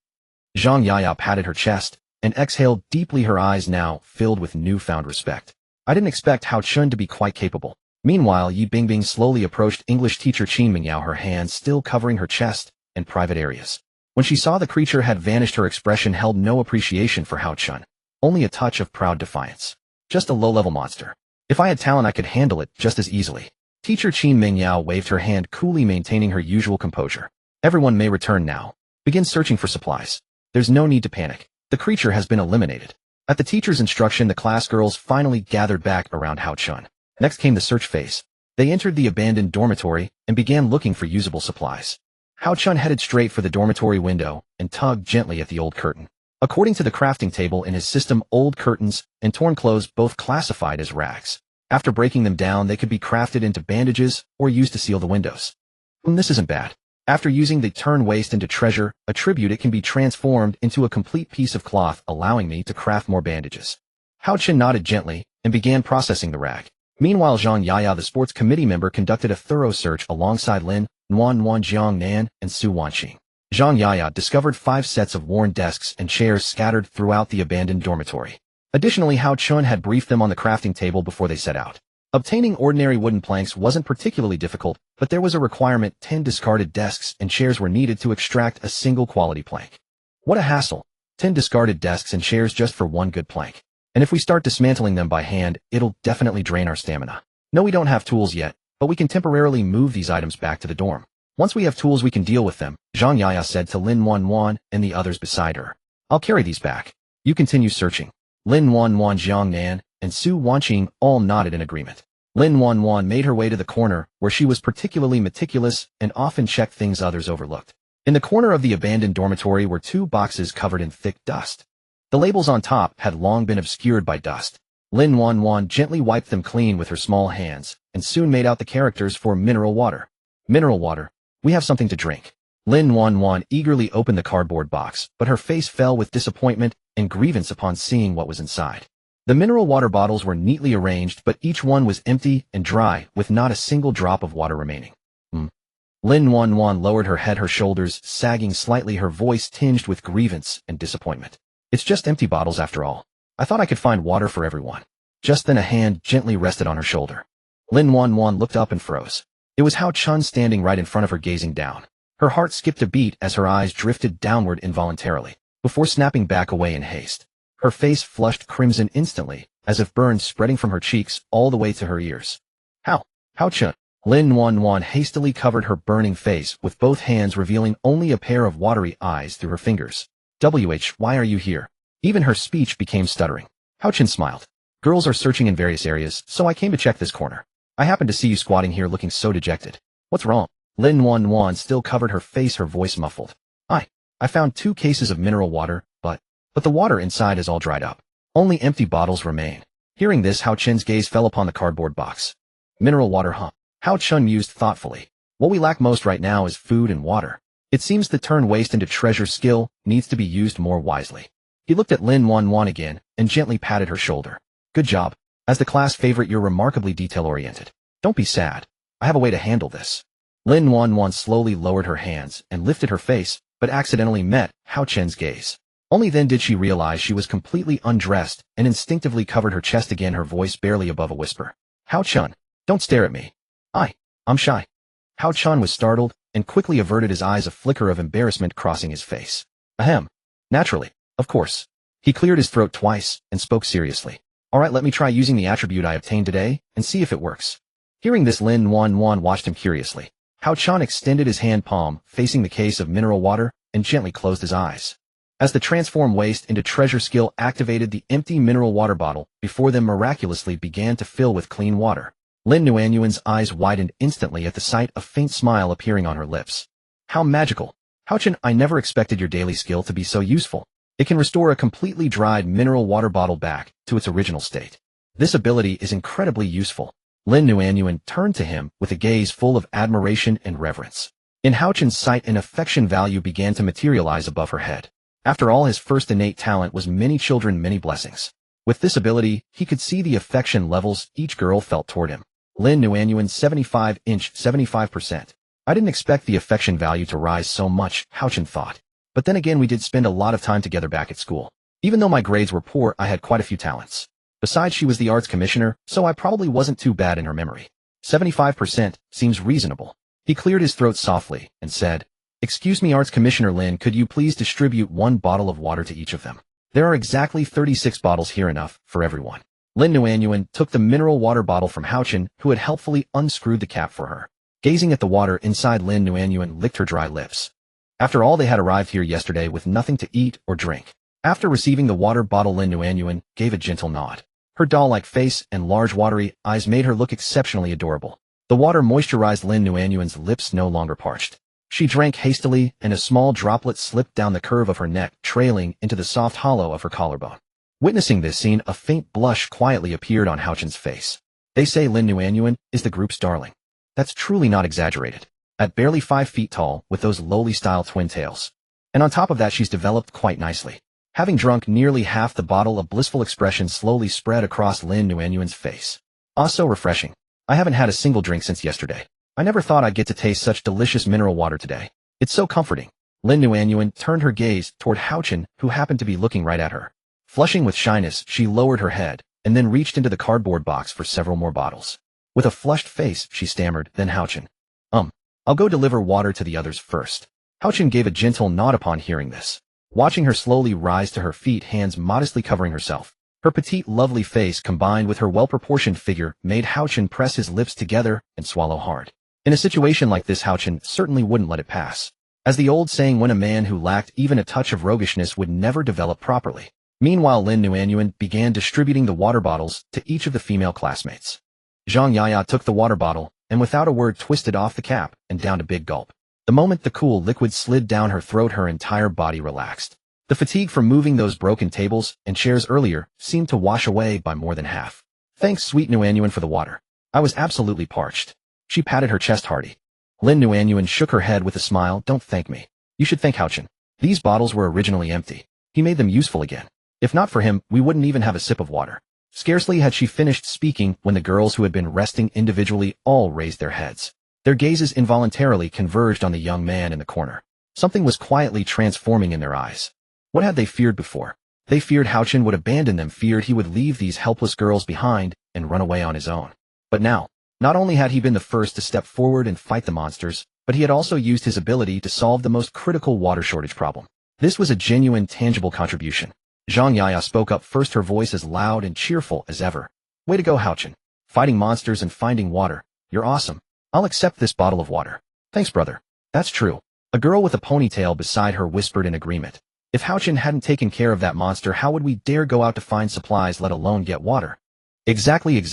Zhang Yaya patted her chest and exhaled deeply, her eyes now filled with newfound respect. I didn't expect Hao Chun to be quite capable. Meanwhile, Yi Bingbing slowly approached English teacher Qin Mingyao, her hands still covering her chest and private areas. When she saw the creature had vanished, her expression held no appreciation for Hao Chun, only a touch of proud defiance. Just a low-level monster. If I had talent, I could handle it just as easily. Teacher Qin Mingyao waved her hand, coolly maintaining her usual composure. Everyone may return now. Begin searching for supplies. There's no need to panic. The creature has been eliminated. At the teacher's instruction, the class girls finally gathered back around Hao Chun. Next came the search phase. They entered the abandoned dormitory and began looking for usable supplies. Hao Chun headed straight for the dormitory window and tugged gently at the old curtain. According to the crafting table in his system, old curtains and torn clothes both classified as rags. After breaking them down, they could be crafted into bandages or used to seal the windows. This isn't bad. After using the turn waste into treasure, attribute, it can be transformed into a complete piece of cloth, allowing me to craft more bandages. Hao Chun nodded gently and began processing the rag. Meanwhile, Zhang Yaya, the sports committee member, conducted a thorough search alongside Lin Wanwan, Jiang Nan, and Su Wanqing. Zhang Yaya discovered 5 sets of worn desks and chairs scattered throughout the abandoned dormitory. Additionally, Hao Chun had briefed them on the crafting table before they set out. Obtaining ordinary wooden planks wasn't particularly difficult, but there was a requirement: 10 discarded desks and chairs were needed to extract a single quality plank. What a hassle. 10 discarded desks and chairs just for one good plank. And if we start dismantling them by hand, it'll definitely drain our stamina. No, we don't have tools yet, but we can temporarily move these items back to the dorm. Once we have tools, we can deal with them, Zhang Yaya said to Lin Wanwan and the others beside her. I'll carry these back. You continue searching. Lin Wanwan, Jiang Nan, and Su Wanqing all nodded in agreement. Lin Wanwan made her way to the corner where she was particularly meticulous and often checked things others overlooked. In the corner of the abandoned dormitory were 2 boxes covered in thick dust. The labels on top had long been obscured by dust. Lin Wanwan gently wiped them clean with her small hands and soon made out the characters for mineral water. Mineral water. We have something to drink. Lin Wanwan eagerly opened the cardboard box, but her face fell with disappointment and grievance upon seeing what was inside. The mineral water bottles were neatly arranged, but each one was empty and dry, with not a single drop of water remaining. Lin Wanwan lowered her head, her shoulders sagging slightly, her voice tinged with grievance and disappointment. It's just empty bottles after all. I thought I could find water for everyone. Just then a hand gently rested on her shoulder. Lin Wanwan looked up and froze. It was Hao Chun standing right in front of her, gazing down. Her heart skipped a beat as her eyes drifted downward involuntarily, before snapping back away in haste. Her face flushed crimson instantly, as if burns spreading from her cheeks all the way to her ears. Hao Chun. Lin Wanwan hastily covered her burning face with both hands, revealing only a pair of watery eyes through her fingers. Why are you here? Even her speech became stuttering. Hao Chun smiled. Girls are searching in various areas, so I came to check this corner. I happened to see you squatting here looking so dejected. What's wrong? Lin Wanwan still covered her face, her voice muffled. I found 2 cases of mineral water, but the water inside is all dried up. Only empty bottles remain. Hearing this, Hao Chun's gaze fell upon the cardboard box. Mineral water, huh? Hao Chun mused thoughtfully. What we lack most right now is food and water. It seems the turn waste into treasure skill needs to be used more wisely. He looked at Lin Wanwan again and gently patted her shoulder. Good job. As the class favorite, you're remarkably detail-oriented. Don't be sad. I have a way to handle this. Lin Wanwan slowly lowered her hands and lifted her face, but accidentally met Hao Chun's gaze. Only then did she realize she was completely undressed and instinctively covered her chest again, her voice barely above a whisper. Hao Chun, don't stare at me. I'm shy. Hao Chun was startled and quickly averted his eyes, a flicker of embarrassment crossing his face. Ahem. Naturally. Of course. He cleared his throat twice and spoke seriously. Alright, let me try using the attribute I obtained today and see if it works. Hearing this, Lin Wanwan watched him curiously. Hao Chan extended his hand palm, facing the case of mineral water, and gently closed his eyes. As the transform waste into treasure skill activated, the empty mineral water bottle before them miraculously began to fill with clean water. Lin Nuanyuan's eyes widened instantly at the sight, a faint smile appearing on her lips. How magical! Hao Chan, I never expected your daily skill to be so useful. It can restore a completely dried mineral water bottle back to its original state. This ability is incredibly useful. Lin Nuanyuan turned to him with a gaze full of admiration and reverence. In Hao Chan's sight, an affection value began to materialize above her head. After all, his first innate talent was many children, many blessings. With this ability, he could see the affection levels each girl felt toward him. Lin Nuanyuan 75-inch 75%. I didn't expect the affection value to rise so much, Hao Chan thought. But then again, we did spend a lot of time together back at school. Even though my grades were poor, I had quite a few talents. Besides, she was the arts commissioner, so I probably wasn't too bad in her memory. 75% seems reasonable. He cleared his throat softly and said, Excuse me, Arts Commissioner Lin, could you please distribute 1 bottle of water to each of them? There are exactly 36 bottles here, enough for everyone. Lin Nuanyuan took the mineral water bottle from Hao Chan, who had helpfully unscrewed the cap for her. Gazing at the water inside, Lin Nuanyuan licked her dry lips. After all, they had arrived here yesterday with nothing to eat or drink. After receiving the water bottle, Lin Nuanyuan gave a gentle nod. Her doll-like face and large watery eyes made her look exceptionally adorable. The water moisturized Lin Nuanyuan's lips, no longer parched. She drank hastily, and a small droplet slipped down the curve of her neck, trailing into the soft hollow of her collarbone. Witnessing this scene, a faint blush quietly appeared on Hao Chan's face. They say Lin Nuanyuan is the group's darling. That's truly not exaggerated. At barely 5 feet tall, with those lowly-style twin tails. And on top of that, she's developed quite nicely. Having drunk nearly half the bottle, a blissful expression slowly spread across Lin Nuanyuan's face. Ah, so refreshing. I haven't had a single drink since yesterday. I never thought I'd get to taste such delicious mineral water today. It's so comforting. Lin Nuanyuan turned her gaze toward Hao Chan, who happened to be looking right at her. Flushing with shyness, she lowered her head, and then reached into the cardboard box for several more bottles. With a flushed face, she stammered, then Hao Chan. I'll go deliver water to the others first. Hao Chan gave a gentle nod upon hearing this. Watching her slowly rise to her feet, hands modestly covering herself. Her petite, lovely face combined with her well-proportioned figure made Hao Chan press his lips together and swallow hard. In a situation like this, Hao Chan certainly wouldn't let it pass. As the old saying went, a man who lacked even a touch of roguishness would never develop properly. Meanwhile, Lin Nuanyuan began distributing the water bottles to each of the female classmates. Zhang Yaya took the water bottle, and without a word twisted off the cap and downed a big gulp. The moment the cool liquid slid down her throat, her entire body relaxed. The fatigue from moving those broken tables and chairs earlier seemed to wash away by more than half. Thanks, sweet Nuanyuan, for the water. I was absolutely parched. She patted her chest hearty. Lin Nuanyuan shook her head with a smile. Don't thank me. You should thank Hao Chan. These bottles were originally empty. He made them useful again. If not for him, we wouldn't even have a sip of water. Scarcely had she finished speaking when the girls who had been resting individually all raised their heads. Their gazes involuntarily converged on the young man in the corner. Something was quietly transforming in their eyes. What had they feared before? They feared Hao Chan would abandon them, feared he would leave these helpless girls behind and run away on his own. But now, not only had he been the first to step forward and fight the monsters, but he had also used his ability to solve the most critical water shortage problem. This was a genuine, tangible contribution. Zhang Yaya spoke up first, her voice as loud and cheerful as ever. Way to go, Hao Chan. Fighting monsters and finding water. You're awesome. I'll accept this bottle of water. Thanks, brother. That's true. A girl with a ponytail beside her whispered in agreement. If Hao Chan hadn't taken care of that monster, how would we dare go out to find supplies, let alone get water? Exactly.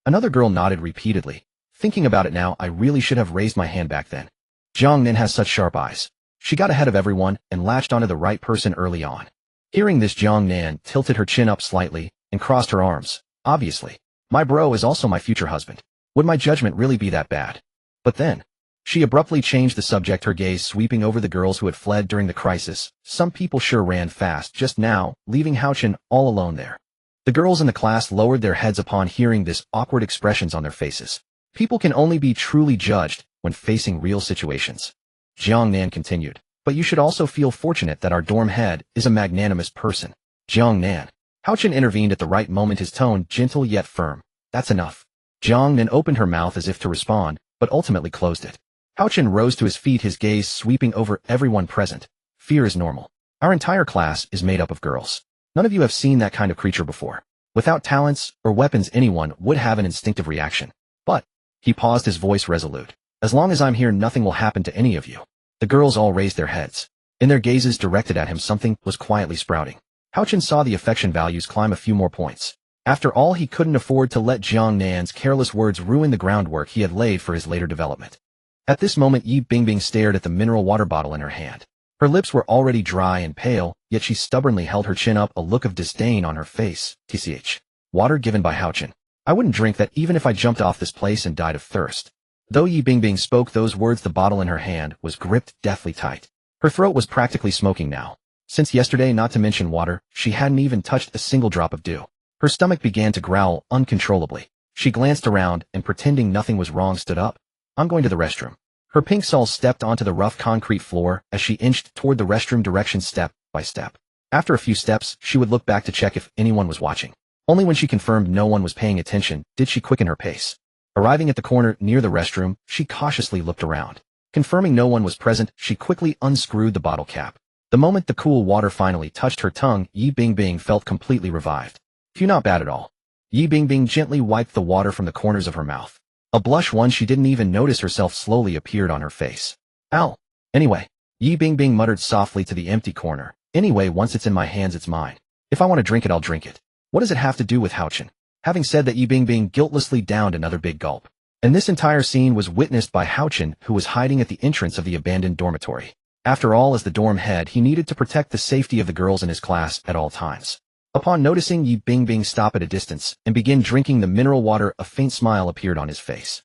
Another girl nodded repeatedly. Thinking about it now, I really should have raised my hand back then. Jiang Nin has such sharp eyes. She got ahead of everyone and latched onto the right person early on. Hearing this, Jiang Nan tilted her chin up slightly and crossed her arms. Obviously. My bro is also my future husband. Would my judgment really be that bad? But then, she abruptly changed the subject, her gaze sweeping over the girls who had fled during the crisis. Some people sure ran fast just now, leaving Hao Chan all alone there. The girls in the class lowered their heads upon hearing this, awkward expressions on their faces. People can only be truly judged when facing real situations. Jiang Nan continued. But you should also feel fortunate that our dorm head is a magnanimous person. Jiang Nan. Hao Chan intervened at the right moment, his tone gentle yet firm. That's enough. Jiang Nan opened her mouth as if to respond, but ultimately closed it. Hao Chan rose to his feet, his gaze sweeping over everyone present. Fear is normal. Our entire class is made up of girls. None of you have seen that kind of creature before. Without talents or weapons, anyone would have an instinctive reaction. But, he paused, his voice resolute. As long as I'm here, nothing will happen to any of you. The girls all raised their heads. In their gazes directed at him, something was quietly sprouting. Hao-Chen saw the affection values climb a few more points. After all, he couldn't afford to let Jiang Nan's careless words ruin the groundwork he had laid for his later development. At this moment, Yi Bingbing stared at the mineral water bottle in her hand. Her lips were already dry and pale, yet she stubbornly held her chin up, a look of disdain on her face. TCH. Water given by Hao-Chen. I wouldn't drink that even if I jumped off this place and died of thirst. Though Yi Bingbing spoke those words, the bottle in her hand was gripped deathly tight. Her throat was practically smoking now. Since yesterday, not to mention water, she hadn't even touched a single drop of dew. Her stomach began to growl uncontrollably. She glanced around and, pretending nothing was wrong, stood up. I'm going to the restroom. Her pink soul stepped onto the rough concrete floor as she inched toward the restroom direction step by step. After a few steps, she would look back to check if anyone was watching. Only when she confirmed no one was paying attention did she quicken her pace. Arriving at the corner near the restroom, she cautiously looked around. Confirming no one was present, she quickly unscrewed the bottle cap. The moment the cool water finally touched her tongue, Yi Bingbing felt completely revived. Phew, not bad at all. Yi Bingbing gently wiped the water from the corners of her mouth. A blush, one she didn't even notice herself, slowly appeared on her face. Ow. Anyway, Yi Bingbing muttered softly to the empty corner. Anyway, once it's in my hands, it's mine. If I want to drink it, I'll drink it. What does it have to do with Hao-Chen? Having said that, Yi Bingbing guiltlessly downed another big gulp. And this entire scene was witnessed by Hao-Chen, who was hiding at the entrance of the abandoned dormitory. After all, as the dorm head, he needed to protect the safety of the girls in his class at all times. Upon noticing Yi Bingbing stop at a distance and begin drinking the mineral water, a faint smile appeared on his face.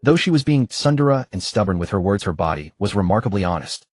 Though she was being tsundere and stubborn with her words, her body was remarkably honest.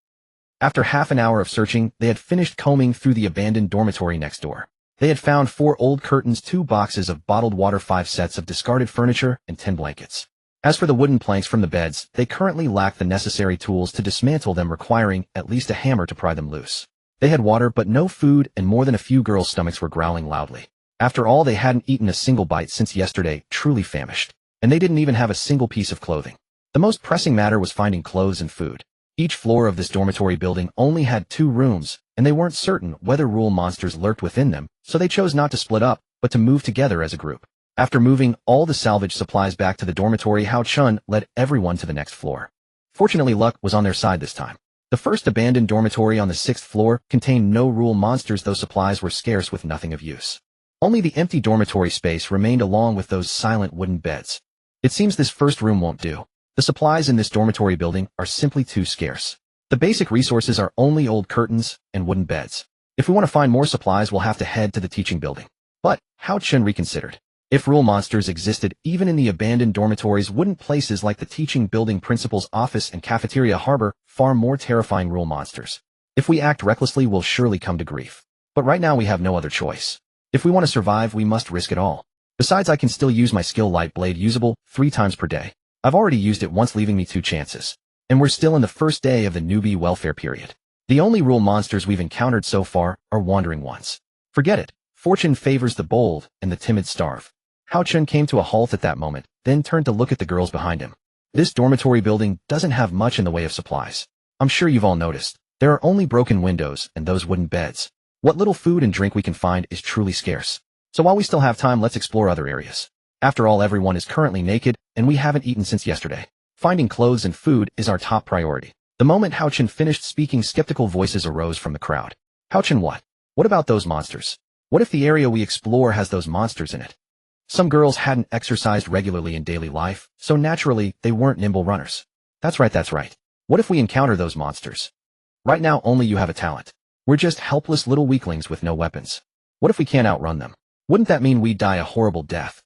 After half an hour of searching, they had finished combing through the abandoned dormitory next door. They had found 4 old curtains, 2 boxes of bottled water, 5 sets of discarded furniture, and 10 blankets. As for the wooden planks from the beds, they currently lacked the necessary tools to dismantle them, requiring at least a hammer to pry them loose. They had water but no food, and more than a few girls' stomachs were growling loudly. After all, they hadn't eaten a single bite since yesterday, truly famished. And they didn't even have a single piece of clothing. The most pressing matter was finding clothes and food. Each floor of this dormitory building only had 2 rooms, and they weren't certain whether rule monsters lurked within them, so they chose not to split up, but to move together as a group. After moving all the salvage supplies back to the dormitory, Hao-Chen led everyone to the next floor. Fortunately, luck was on their side this time. The first abandoned dormitory on the 6th floor contained no rule monsters, though supplies were scarce with nothing of use. Only the empty dormitory space remained, along with those silent wooden beds. It seems this first room won't do. The supplies in this dormitory building are simply too scarce. The basic resources are only old curtains and wooden beds. If we want to find more supplies, we'll have to head to the teaching building. But Hao-Chen reconsidered. If rule monsters existed even in the abandoned dormitories, wouldn't places like the teaching building, principal's office, and cafeteria harbor far more terrifying rule monsters? If we act recklessly, we'll surely come to grief. But right now we have no other choice. If we want to survive, we must risk it all. Besides, I can still use my skill light blade, usable 3 times per day. I've already used it once, leaving me 2 chances. And we're still in the first day of the newbie welfare period. The only rule monsters we've encountered so far are wandering ones. Forget it. Fortune favors the bold, and the timid starve. Hao-Chen came to a halt at that moment, then turned to look at the girls behind him. This dormitory building doesn't have much in the way of supplies. I'm sure you've all noticed. There are only broken windows and those wooden beds. What little food and drink we can find is truly scarce. So while we still have time, let's explore other areas. After all, everyone is currently naked, and we haven't eaten since yesterday. Finding clothes and food is our top priority. The moment Hao-Chen finished speaking, skeptical voices arose from the crowd. Hao-Chen, what? What about those monsters? What if the area we explore has those monsters in it? Some girls hadn't exercised regularly in daily life, so naturally, they weren't nimble runners. That's right. What if we encounter those monsters? Right now, only you have a talent. We're just helpless little weaklings with no weapons. What if we can't outrun them? Wouldn't that mean we'd die a horrible death?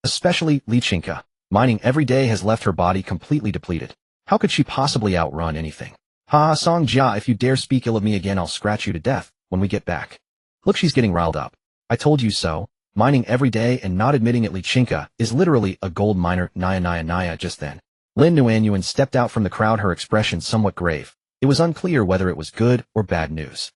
Especially Li Qingke. Mining every day has left her body completely depleted. How could she possibly outrun anything? Ha, Song Jia, if you dare speak ill of me again, I'll scratch you to death when we get back. Look, she's getting riled up. I told you so. Mining every day and not admitting it. Li Qingke is literally a gold miner. Naya. Just then, Lin Nuanyuan stepped out from the crowd, her expression somewhat grave. It was unclear whether it was good or bad news.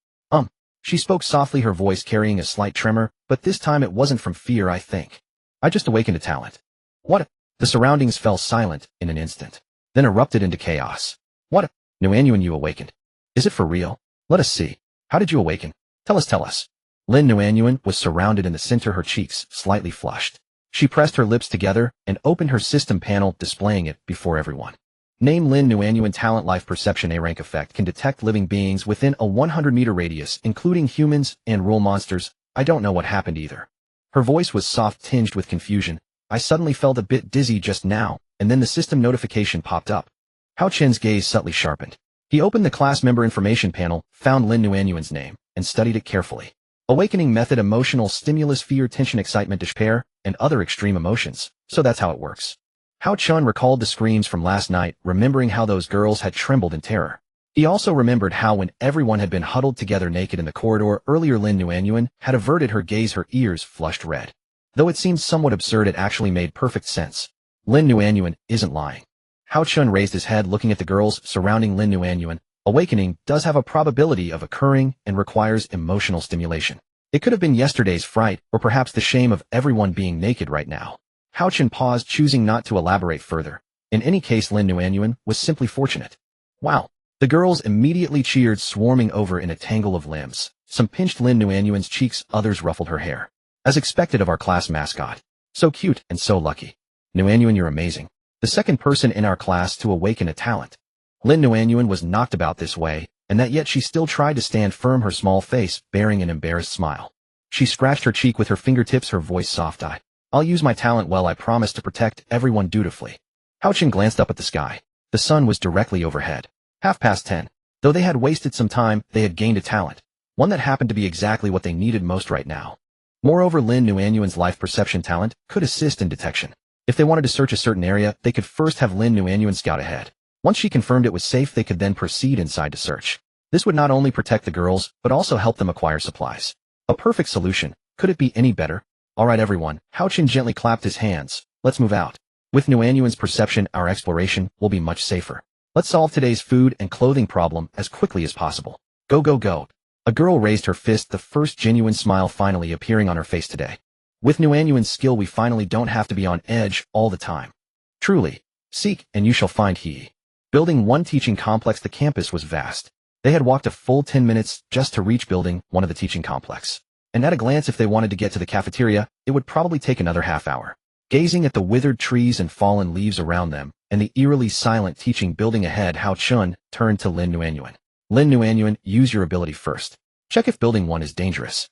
She spoke softly, her voice carrying a slight tremor, but this time it wasn't from fear, I think. I just awakened a talent. What? The surroundings fell silent in an instant, then erupted into chaos. What? Nuanyuan, you awakened. Is it for real? Let us see. How did you awaken? Tell us. Lin Nuanyuan was surrounded in the center, her cheeks slightly flushed. She pressed her lips together and opened her system panel, displaying it before everyone. Name Lin Nuanyuan Talent Life Perception A rank effect can detect living beings within a 100-meter radius, including humans and rule monsters. I don't know what happened either. Her voice was soft, tinged with confusion. I suddenly felt a bit dizzy just now, and then the system notification popped up. Hao Chen's gaze subtly sharpened. He opened the class member information panel, found Lin Nuanyuan's name, and studied it carefully. Awakening method: emotional stimulus, fear, tension, excitement, despair, and other extreme emotions. So that's how it works. Hao Chun recalled the screams from last night, remembering how those girls had trembled in terror. He also remembered how when everyone had been huddled together naked in the corridor earlier, Lin Nuanyuan had averted her gaze, her ears flushed red. Though it seemed somewhat absurd, it actually made perfect sense. Lin Nuanyuan isn't lying. Hao Chun raised his head, looking at the girls surrounding Lin Nuanyuan. Awakening does have a probability of occurring and requires emotional stimulation. It could have been yesterday's fright, or perhaps the shame of everyone being naked right now. Hao Chun paused, choosing not to elaborate further. In any case, Lin Nuanyuan was simply fortunate. Wow! The girls immediately cheered, swarming over in a tangle of limbs. Some pinched Lin Nuanyuan's cheeks, others ruffled her hair. As expected of our class mascot. So cute and so lucky. Nuanyuan, you're amazing. The second person in our class to awaken a talent. Lin Nuanyuan was knocked about this way, and that yet she still tried to stand firm, her small face bearing an embarrassed smile. She scratched her cheek with her fingertips, her voice soft-eyed. I'll use my talent well, I promise to protect everyone dutifully. Hao Chen glanced up at the sky. The sun was directly overhead. 10:30. Though they had wasted some time, they had gained a talent. One that happened to be exactly what they needed most right now. Moreover, Lin Nuanyuan's life perception talent could assist in detection. If they wanted to search a certain area, they could first have Lin Nuanyuan scout ahead. Once she confirmed it was safe, they could then proceed inside to search. This would not only protect the girls, but also help them acquire supplies. A perfect solution. Could it be any better? All right, everyone. Hao Chen gently clapped his hands. Let's move out. With Nuanyuan's perception, our exploration will be much safer. Let's solve today's food and clothing problem as quickly as possible. Go, go, go. A girl raised her fist, the first genuine smile finally appearing on her face today. With Nuanyuan's skill, we finally don't have to be on edge all the time. Truly. Seek, and you shall find. He. Building 1 teaching complex. The campus was vast. They had walked a full 10 minutes just to reach building 1 of the teaching complex. And at a glance, if they wanted to get to the cafeteria, it would probably take another half hour. Gazing at the withered trees and fallen leaves around them, and the eerily silent teaching building ahead, Hao Chun turned to Lin Nuanyuan. Lin Nuanyuan, use your ability first. Check if building 1 is dangerous.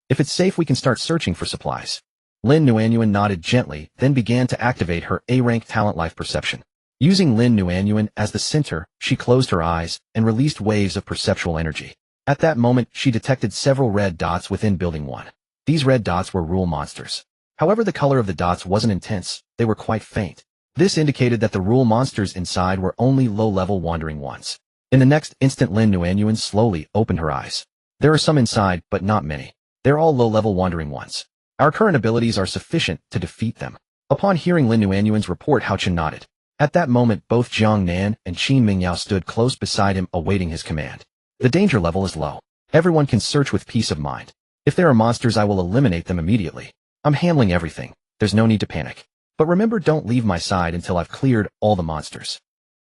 If it's safe, we can start searching for supplies. Lin Nuanyuan nodded gently, then began to activate her A-rank talent life perception. Using Lin Nuanyuan as the center, she closed her eyes and released waves of perceptual energy. At that moment, she detected several red dots within building 1. These red dots were rule monsters. However, the color of the dots wasn't intense, they were quite faint. This indicated that the rule monsters inside were only low-level wandering ones. In the next instant, Lin Nuanyuan slowly opened her eyes. There are some inside, but not many. They're all low-level wandering ones. Our current abilities are sufficient to defeat them. Upon hearing Lin Nuanyuan's report, Hao Chen nodded. At that moment, both Jiang Nan and Qin Mingyao stood close beside him, awaiting his command. The danger level is low. Everyone can search with peace of mind. If there are monsters, I will eliminate them immediately. I'm handling everything. There's no need to panic. But remember, don't leave my side until I've cleared all the monsters.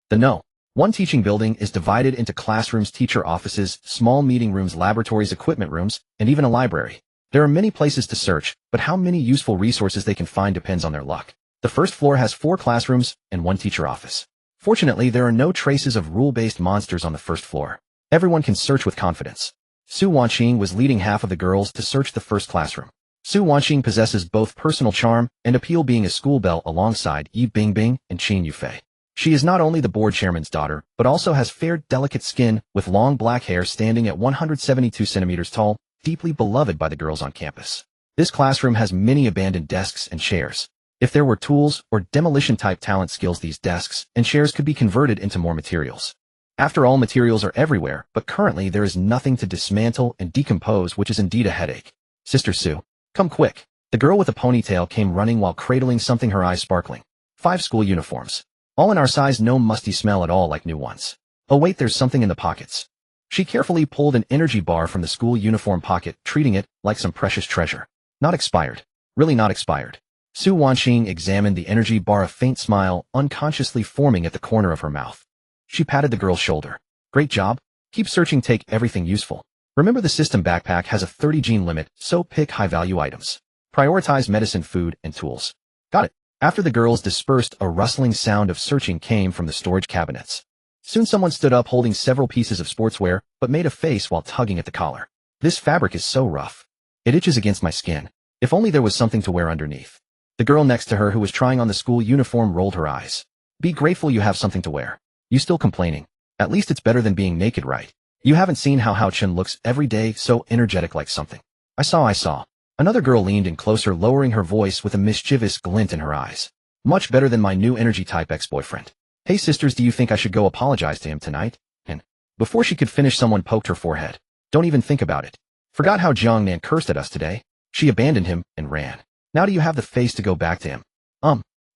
The 1 teaching building is divided into classrooms, teacher offices, small meeting rooms, laboratories, equipment rooms, and even a library. There are many places to search, but how many useful resources they can find depends on their luck. The first floor has 4 classrooms and 1 teacher office. Fortunately, there are no traces of rule-based monsters on the first floor. Everyone can search with confidence. Su Wanqing was leading half of the girls to search the first classroom. Su Wanqing possesses both personal charm and appeal, being a school belle alongside Yi Bingbing and Qin Yufei. She is not only the board chairman's daughter, but also has fair, delicate skin with long black hair, standing at 172 centimeters tall, deeply beloved by the girls on campus. This classroom has many abandoned desks and chairs. If there were tools or demolition-type talent skills, these desks and chairs could be converted into more materials. After all, materials are everywhere, but currently there is nothing to dismantle and decompose, which is indeed a headache. Sister Su, come quick. The girl with a ponytail came running while cradling something, her eyes sparkling. 5 school uniforms. All in our size, no musty smell at all like new ones. Oh wait, there's something in the pockets. She carefully pulled an energy bar from the school uniform pocket, treating it like some precious treasure. Not expired. Really not expired. Su Wanqing examined the energy bar, a faint smile unconsciously forming at the corner of her mouth. She patted the girl's shoulder. Great job. Keep searching, take everything useful. Remember, the system backpack has a 30 gene limit, so pick high-value items. Prioritize medicine, food, and tools. Got it. After the girls dispersed, a rustling sound of searching came from the storage cabinets. Soon someone stood up holding several pieces of sportswear, but made a face while tugging at the collar. This fabric is so rough. It itches against my skin. If only there was something to wear underneath. The girl next to her who was trying on the school uniform rolled her eyes. Be grateful you have something to wear. You still complaining? At least it's better than being naked, right? You haven't seen how Hao Chun looks every day, so energetic like something. I saw. Another girl leaned in closer, lowering her voice with a mischievous glint in her eyes. Much better than my new energy type ex-boyfriend. Hey sisters, do you think I should go apologize to him tonight? And before she could finish, someone poked her forehead. Don't even think about it. Forgot how Jiang Nan cursed at us today? She abandoned him and ran. Now do you have the face to go back to him?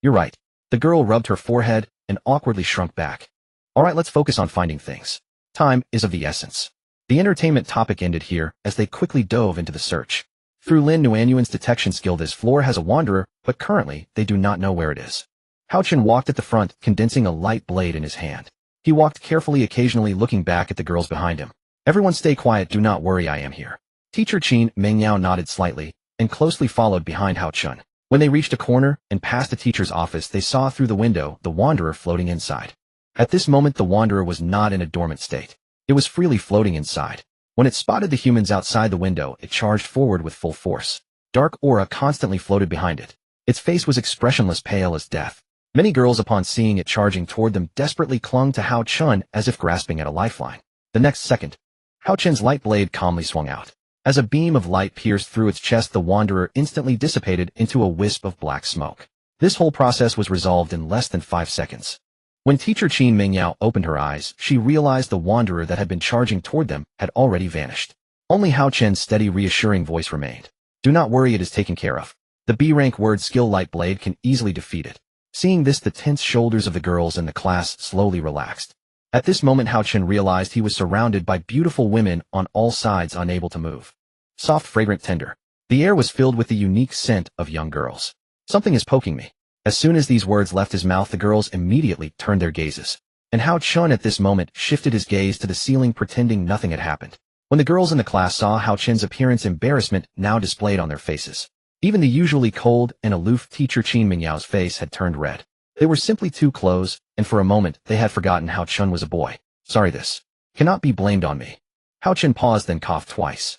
You're right. The girl rubbed her forehead and awkwardly shrunk back. Alright, let's focus on finding things. Time is of the essence. The entertainment topic ended here as they quickly dove into the search. Through Lin Nuanyuan's detection skill, this floor has a wanderer, but currently they do not know where it is. Hao Chun walked at the front, condensing a light blade in his hand. He walked carefully, occasionally looking back at the girls behind him. Everyone stay quiet, do not worry, I am here. Teacher Qin Mengyao nodded slightly and closely followed behind Hao Chun. When they reached a corner and passed the teacher's office, they saw through the window the wanderer floating inside. At this moment, the wanderer was not in a dormant state. It was freely floating inside. When it spotted the humans outside the window, it charged forward with full force. Dark aura constantly floated behind it. Its face was expressionless, pale as death. Many girls, upon seeing it charging toward them, desperately clung to Hao Chun as if grasping at a lifeline. The next second, Hao Chun's light blade calmly swung out. As a beam of light pierced through its chest, the wanderer instantly dissipated into a wisp of black smoke. This whole process was resolved in less than 5 seconds. When teacher Qin Mengyao opened her eyes, she realized the wanderer that had been charging toward them had already vanished. Only Hao Chun's steady, reassuring voice remained. Do not worry, it is taken care of. The B-rank word skill light blade can easily defeat it. Seeing this, the tense shoulders of the girls in the class slowly relaxed. At this moment, Hao Chun realized he was surrounded by beautiful women on all sides, unable to move. Soft, fragrant, tender. The air was filled with the unique scent of young girls. Something is poking me. As soon as these words left his mouth, the girls immediately turned their gazes. And Hao Chun at this moment shifted his gaze to the ceiling, pretending nothing had happened. When the girls in the class saw Hao Chun's appearance, embarrassment now displayed on their faces. Even the usually cold and aloof teacher Qin Mingyao's face had turned red. They were simply too close, and for a moment they had forgotten Hao Chun was a boy. Sorry, this cannot be blamed on me. Hao Chun paused, then coughed twice.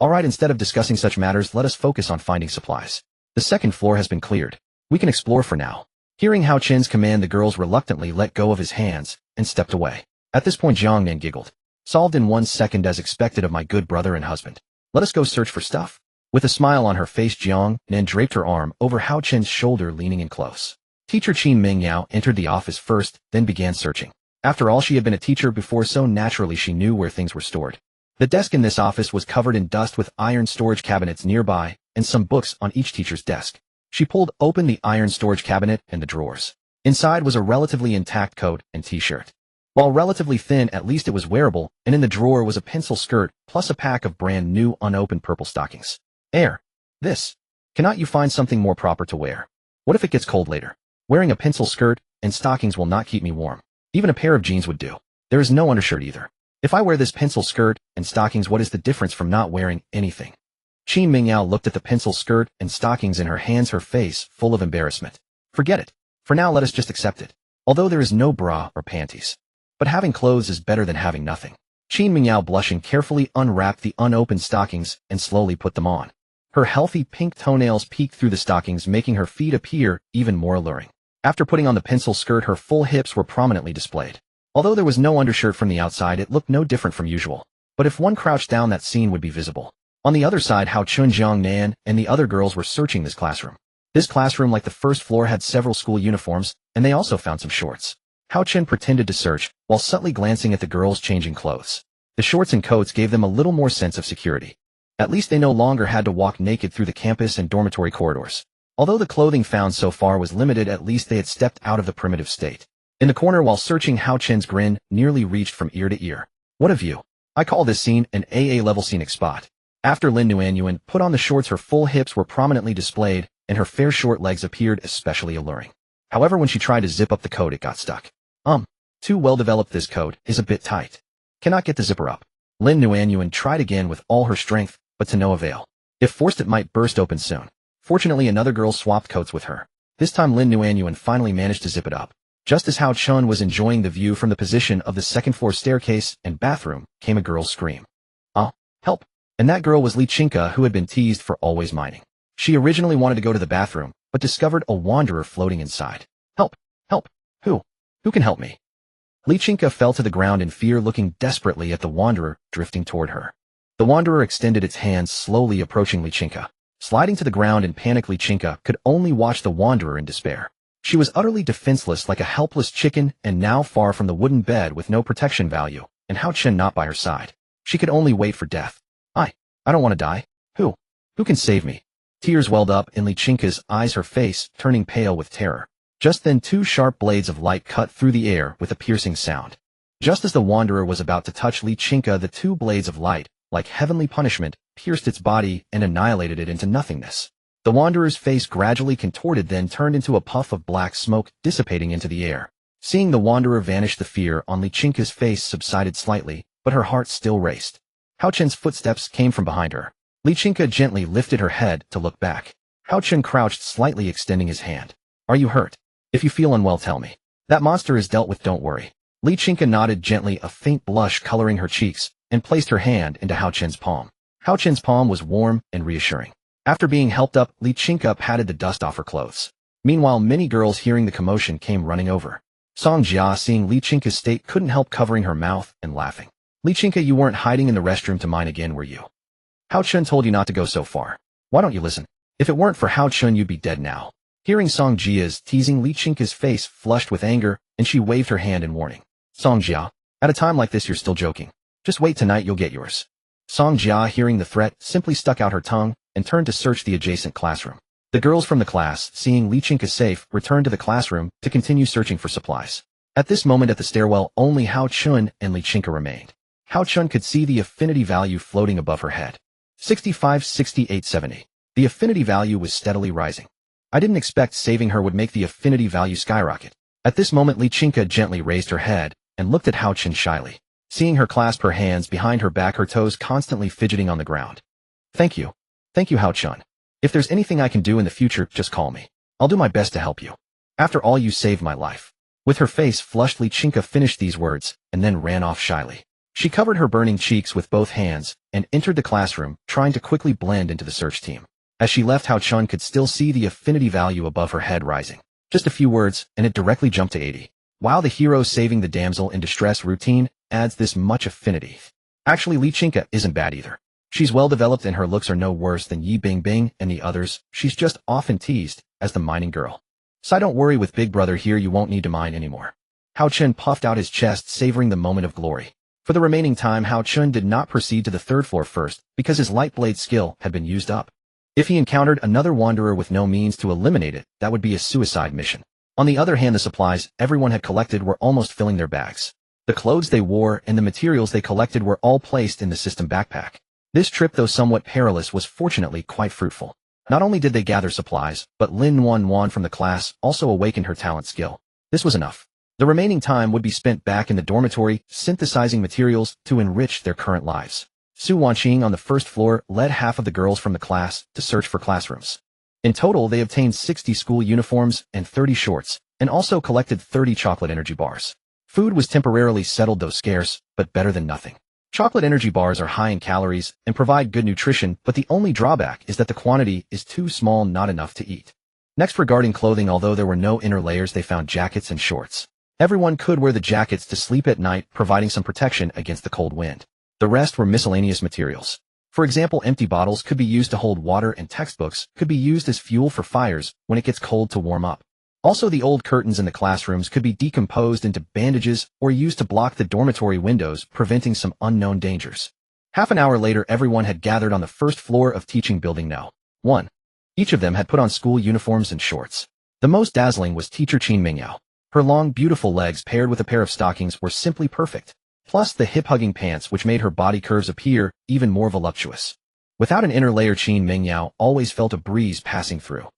Alright, instead of discussing such matters, let us focus on finding supplies. The second floor has been cleared. We can explore for now. Hearing Hao Chun's command, the girls reluctantly let go of his hands and stepped away. At this point, Jiang Nan giggled. Solved in 1 second, as expected of my good brother and husband. Let us go search for stuff. With a smile on her face, Jiang Nan draped her arm over Hao Chun's shoulder, leaning in close. Teacher Qin Mengyao entered the office first, then began searching. After all, she had been a teacher before, so naturally she knew where things were stored. The desk in this office was covered in dust, with iron storage cabinets nearby and some books on each teacher's desk. She pulled open the iron storage cabinet and the drawers. Inside was a relatively intact coat and t-shirt. While relatively thin, at least it was wearable, and in the drawer was a pencil skirt plus a pack of brand new unopened purple stockings. This. Cannot you find something more proper to wear? What if it gets cold later? Wearing a pencil skirt and stockings will not keep me warm. Even a pair of jeans would do. There is no undershirt either. If I wear this pencil skirt and stockings, what is the difference from not wearing anything? Qin Mengyao looked at the pencil skirt and stockings in her hands, her face full of embarrassment. Forget it. For now, let us just accept it. Although there is no bra or panties. But having clothes is better than having nothing. Qin Mengyao, blushing, carefully unwrapped the unopened stockings and slowly put them on. Her healthy pink toenails peeked through the stockings, making her feet appear even more alluring. After putting on the pencil skirt, her full hips were prominently displayed. Although there was no undershirt from the outside, it looked no different from usual. But if one crouched down, that scene would be visible. On the other side, Hao Chun, Jiang Nan, and the other girls were searching this classroom. This classroom, like the first floor, had several school uniforms, and they also found some shorts. Hao Chun pretended to search, while subtly glancing at the girls changing clothes. The shorts and coats gave them a little more sense of security. At least they no longer had to walk naked through the campus and dormitory corridors. Although the clothing found so far was limited, at least they had stepped out of the primitive state. In the corner, while searching, Hao Chun's grin nearly reached from ear to ear. What a view! I call this scene an AA-level scenic spot. After Lin Nuanyuan put on the shorts, her full hips were prominently displayed, and her fair short legs appeared especially alluring. However, when she tried to zip up the coat, it got stuck. Too well developed. This coat is a bit tight. Cannot get the zipper up. Lin Nuanyuan tried again with all her strength, but to no avail. If forced, it might burst open soon. Fortunately, another girl swapped coats with her. This time Lin Nuanyuan finally managed to zip it up. Just as Hao Chun was enjoying the view from the position of the second-floor staircase and bathroom, came a girl's scream. "Ah, help!" And that girl was Li Chinka, who had been teased for always mining. She originally wanted to go to the bathroom, but discovered a wanderer floating inside. "Help! Help! Who? Who can help me?" Li Chinka fell to the ground in fear, looking desperately at the wanderer drifting toward her. The wanderer extended its hands, slowly approaching Li Chinka. Sliding to the ground in panic, Li Chinka could only watch the wanderer in despair. She was utterly defenseless, like a helpless chicken, and now far from the wooden bed with no protection value, and Hao Chun not by her side. She could only wait for death. I don't want to die. Who can save me?" Tears welled up in Li Chinka's eyes, her face turning pale with terror. Just then 2 sharp blades of light cut through the air with a piercing sound. Just as the wanderer was about to touch Li Chinka, the 2 blades of light, like heavenly punishment, pierced its body and annihilated it into nothingness. The wanderer's face gradually contorted, then turned into a puff of black smoke, dissipating into the air. Seeing the wanderer vanish, the fear on Li Chinka's face subsided slightly, but her heart still raced. Hao Chun's footsteps came from behind her. Li Chinka gently lifted her head to look back. Hao Chun crouched slightly, extending his hand. "Are you hurt? If you feel unwell, tell me. That monster is dealt with, don't worry." Li Chinka nodded gently, a faint blush coloring her cheeks, and placed her hand into Hao Chun's palm. Hao Chun's palm was warm and reassuring. After being helped up, Li Chinka patted the dust off her clothes. Meanwhile, many girls hearing the commotion came running over. Song Jia, seeing Li Chinka's state, couldn't help covering her mouth and laughing. "Li Chinka, you weren't hiding in the restroom to mine again, were you? Hao Chun told you not to go so far. Why don't you listen? If it weren't for Hao Chun, you'd be dead now." Hearing Song Jia's teasing, Li Chinka's face flushed with anger, and she waved her hand in warning. "Song Jia, at a time like this you're still joking. Just wait, tonight you'll get yours." Song Jia, hearing the threat, simply stuck out her tongue and turned to search the adjacent classroom. The girls from the class, seeing Li Chinka safe, returned to the classroom to continue searching for supplies. At this moment at the stairwell, only Hao Chun and Li Chinka remained. Hao Chun could see the affinity value floating above her head. 65, 68, 70. The affinity value was steadily rising. I didn't expect saving her would make the affinity value skyrocket. At this moment, Li Chinka gently raised her head and looked at Hao Chun shyly. Seeing her clasp her hands behind her back, her toes constantly fidgeting on the ground. Thank you, Hao Chun. If there's anything I can do in the future, just call me. I'll do my best to help you. After all, you saved my life." With her face flushed, Li Chinka finished these words and then ran off shyly. She covered her burning cheeks with both hands and entered the classroom, trying to quickly blend into the search team. As she left, Hao Chun could still see the affinity value above her head rising. Just a few words, and it directly jumped to 80. Wow, the hero saving the damsel in distress routine adds this much affinity. Actually, Li Chinka isn't bad either. She's well developed and her looks are no worse than Yi Bingbing and the others. She's just often teased as the mining girl. So don't worry, with Big Brother here you won't need to mine anymore. Hao Chun puffed out his chest, savoring the moment of glory. For the remaining time, Hao Chun did not proceed to the 3rd floor first, because his light blade skill had been used up. If he encountered another wanderer with no means to eliminate it, that would be a suicide mission. On the other hand, the supplies everyone had collected were almost filling their bags. The clothes they wore and the materials they collected were all placed in the system backpack. This trip, though somewhat perilous, was fortunately quite fruitful. Not only did they gather supplies, but Lin Wan from the class also awakened her talent skill. This was enough. The remaining time would be spent back in the dormitory, synthesizing materials to enrich their current lives. Su Wanqing on the 1st floor led half of the girls from the class to search for classrooms. In total, they obtained 60 school uniforms and 30 shorts, and also collected 30 chocolate energy bars. Food was temporarily settled, though scarce, but better than nothing. Chocolate energy bars are high in calories and provide good nutrition, but the only drawback is that the quantity is too small, not enough to eat. Next, regarding clothing, although there were no inner layers, they found jackets and shorts. Everyone could wear the jackets to sleep at night, providing some protection against the cold wind. The rest were miscellaneous materials. For example, empty bottles could be used to hold water, and textbooks could be used as fuel for fires when it gets cold to warm up. Also, the old curtains in the classrooms could be decomposed into bandages or used to block the dormitory windows, preventing some unknown dangers. Half an hour later, everyone had gathered on the 1st floor of Teaching Building No. 1. Each of them had put on school uniforms and shorts. The most dazzling was Teacher Qin Mingyao. Her long, beautiful legs paired with a pair of stockings were simply perfect. Plus the hip-hugging pants, which made her body curves appear even more voluptuous. Without an inner layer, Qin Mingyao always felt a breeze passing through.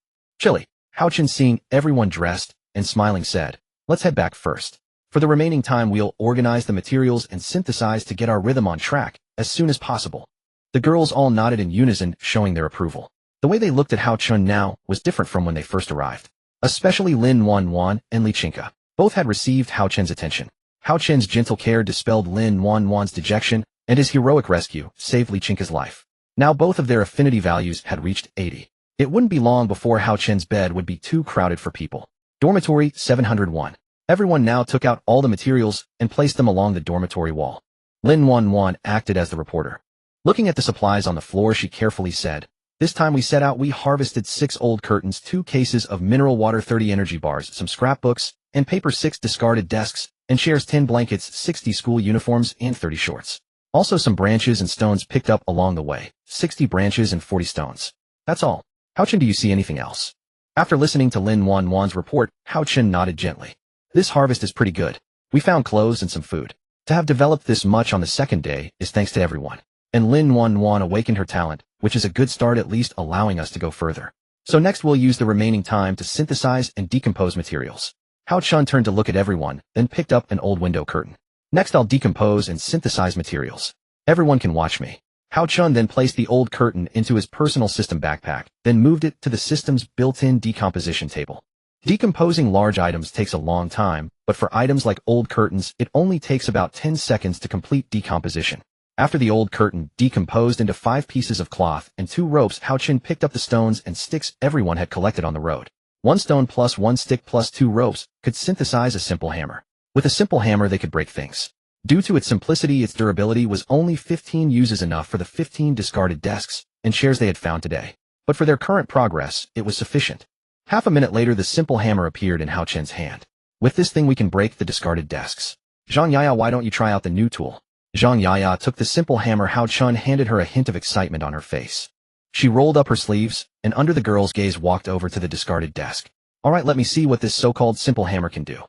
Chilly. Hao Chun, seeing everyone dressed and smiling, said, "Let's head back first. For the remaining time, we'll organize the materials and synthesize to get our rhythm on track as soon as possible." The girls all nodded in unison, showing their approval. The way they looked at Hao Chun now was different from when they first arrived. especially Lin Wanwan and Li Chinka. Both had received Hao Chen's attention. Hao Chen's gentle care dispelled Lin Wanwan's dejection, and his heroic rescue saved Li Chinka's life. Now both of their affinity values had reached 80. It wouldn't be long before Hao Chen's bed would be too crowded for people. Dormitory 701. Everyone now took out all the materials and placed them along the dormitory wall. Lin Wanwan acted as the reporter. Looking at the supplies on the floor, she carefully said, "This time we set out, we harvested 6 old curtains, 2 cases of mineral water, 30 energy bars, some scrapbooks, and paper, 6 discarded desks, and chairs, 10 blankets, 60 school uniforms, and 30 shorts. Also some branches and stones picked up along the way, 60 branches and 40 stones. That's all. Hao Chen, do you see anything else?" After listening to Lin Wanwan's report, Hao Chen nodded gently. "This harvest is pretty good. We found clothes and some food. To have developed this much on the second day is thanks to everyone." And Lin Wanwan awakened her talent, which is a good start, at least allowing us to go further. "So next we'll use the remaining time to synthesize and decompose materials." Hao Chen turned to look at everyone, then picked up an old window curtain. "Next I'll decompose and synthesize materials. Everyone can watch me." Hao Chen then placed the old curtain into his personal system backpack, then moved it to the system's built-in decomposition table. Decomposing large items takes a long time, but for items like old curtains, it only takes about 10 seconds to complete decomposition. After the old curtain decomposed into 5 pieces of cloth and 2 ropes, Hao Chen picked up the stones and sticks everyone had collected on the road. 1 stone plus 1 stick plus 2 ropes could synthesize a simple hammer. With a simple hammer they could break things. Due to its simplicity, its durability was only 15 uses, enough for the 15 discarded desks and chairs they had found today. But for their current progress, it was sufficient. Half a minute later, the simple hammer appeared in Hao Chen's hand. "With this thing we can break the discarded desks. Zhang Yaya, why don't you try out the new tool?" Zhang Yaya took the simple hammer. Hao Chen handed her a hint of excitement on her face. She rolled up her sleeves, and under the girl's gaze walked over to the discarded desk. "All right, let me see what this so-called simple hammer can do."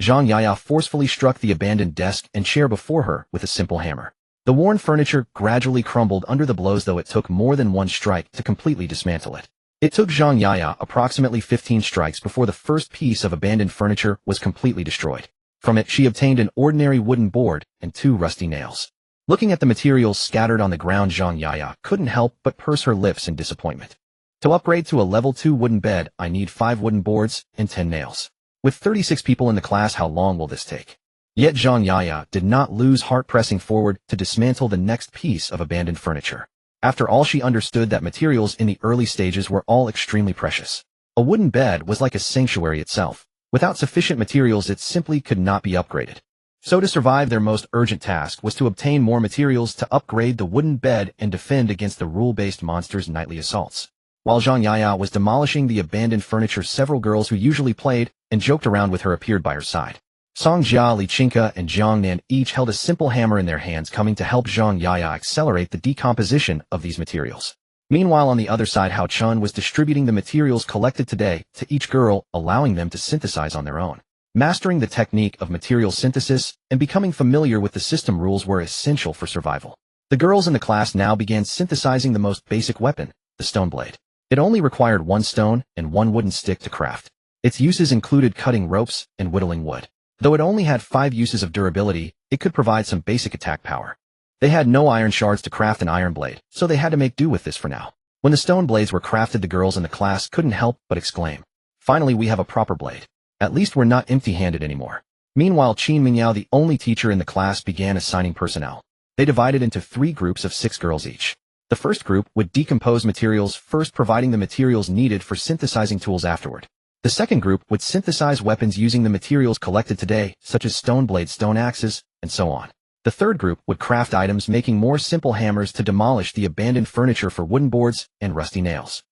Zhang Yaya forcefully struck the abandoned desk and chair before her with a simple hammer. The worn furniture gradually crumbled under the blows, though it took more than one strike to completely dismantle it. It took Zhang Yaya approximately 15 strikes before the first piece of abandoned furniture was completely destroyed. From it, she obtained an ordinary wooden board and 2 rusty nails. Looking at the materials scattered on the ground, Zhang Yaya couldn't help but purse her lips in disappointment. "To upgrade to a level 2 wooden bed, I need 5 wooden boards and 10 nails. With 36 people in the class, how long will this take?" Yet Zhang Yaya did not lose heart, pressing forward to dismantle the next piece of abandoned furniture. After all, she understood that materials in the early stages were all extremely precious. A wooden bed was like a sanctuary itself. Without sufficient materials, it simply could not be upgraded. So to survive, their most urgent task was to obtain more materials to upgrade the wooden bed and defend against the rule-based monsters' nightly assaults. While Zhang Yaya was demolishing the abandoned furniture, several girls who usually played and joked around with her appeared by her side. Song Jia, Li Chinka, and Jiang Nan each held a simple hammer in their hands, coming to help Zhang Yaya accelerate the decomposition of these materials. Meanwhile, on the other side, Hao Chen was distributing the materials collected today to each girl, allowing them to synthesize on their own. Mastering the technique of material synthesis and becoming familiar with the system rules were essential for survival. The girls in the class now began synthesizing the most basic weapon, the stone blade. It only required 1 stone and 1 wooden stick to craft. Its uses included cutting ropes and whittling wood. Though it only had 5 uses of durability, it could provide some basic attack power. They had no iron shards to craft an iron blade, so they had to make do with this for now. When the stone blades were crafted, the girls in the class couldn't help but exclaim, "Finally, we have a proper blade. At least we're not empty-handed anymore." Meanwhile, Qin Mingyao, the only teacher in the class, began assigning personnel. They divided into 3 groups of 6 girls each. The first group would decompose materials first, providing the materials needed for synthesizing tools afterward. The second group would synthesize weapons using the materials collected today, such as stone blades, stone axes, and so on. The third group would craft items, making more simple hammers to demolish the abandoned furniture for wooden boards and rusty nails.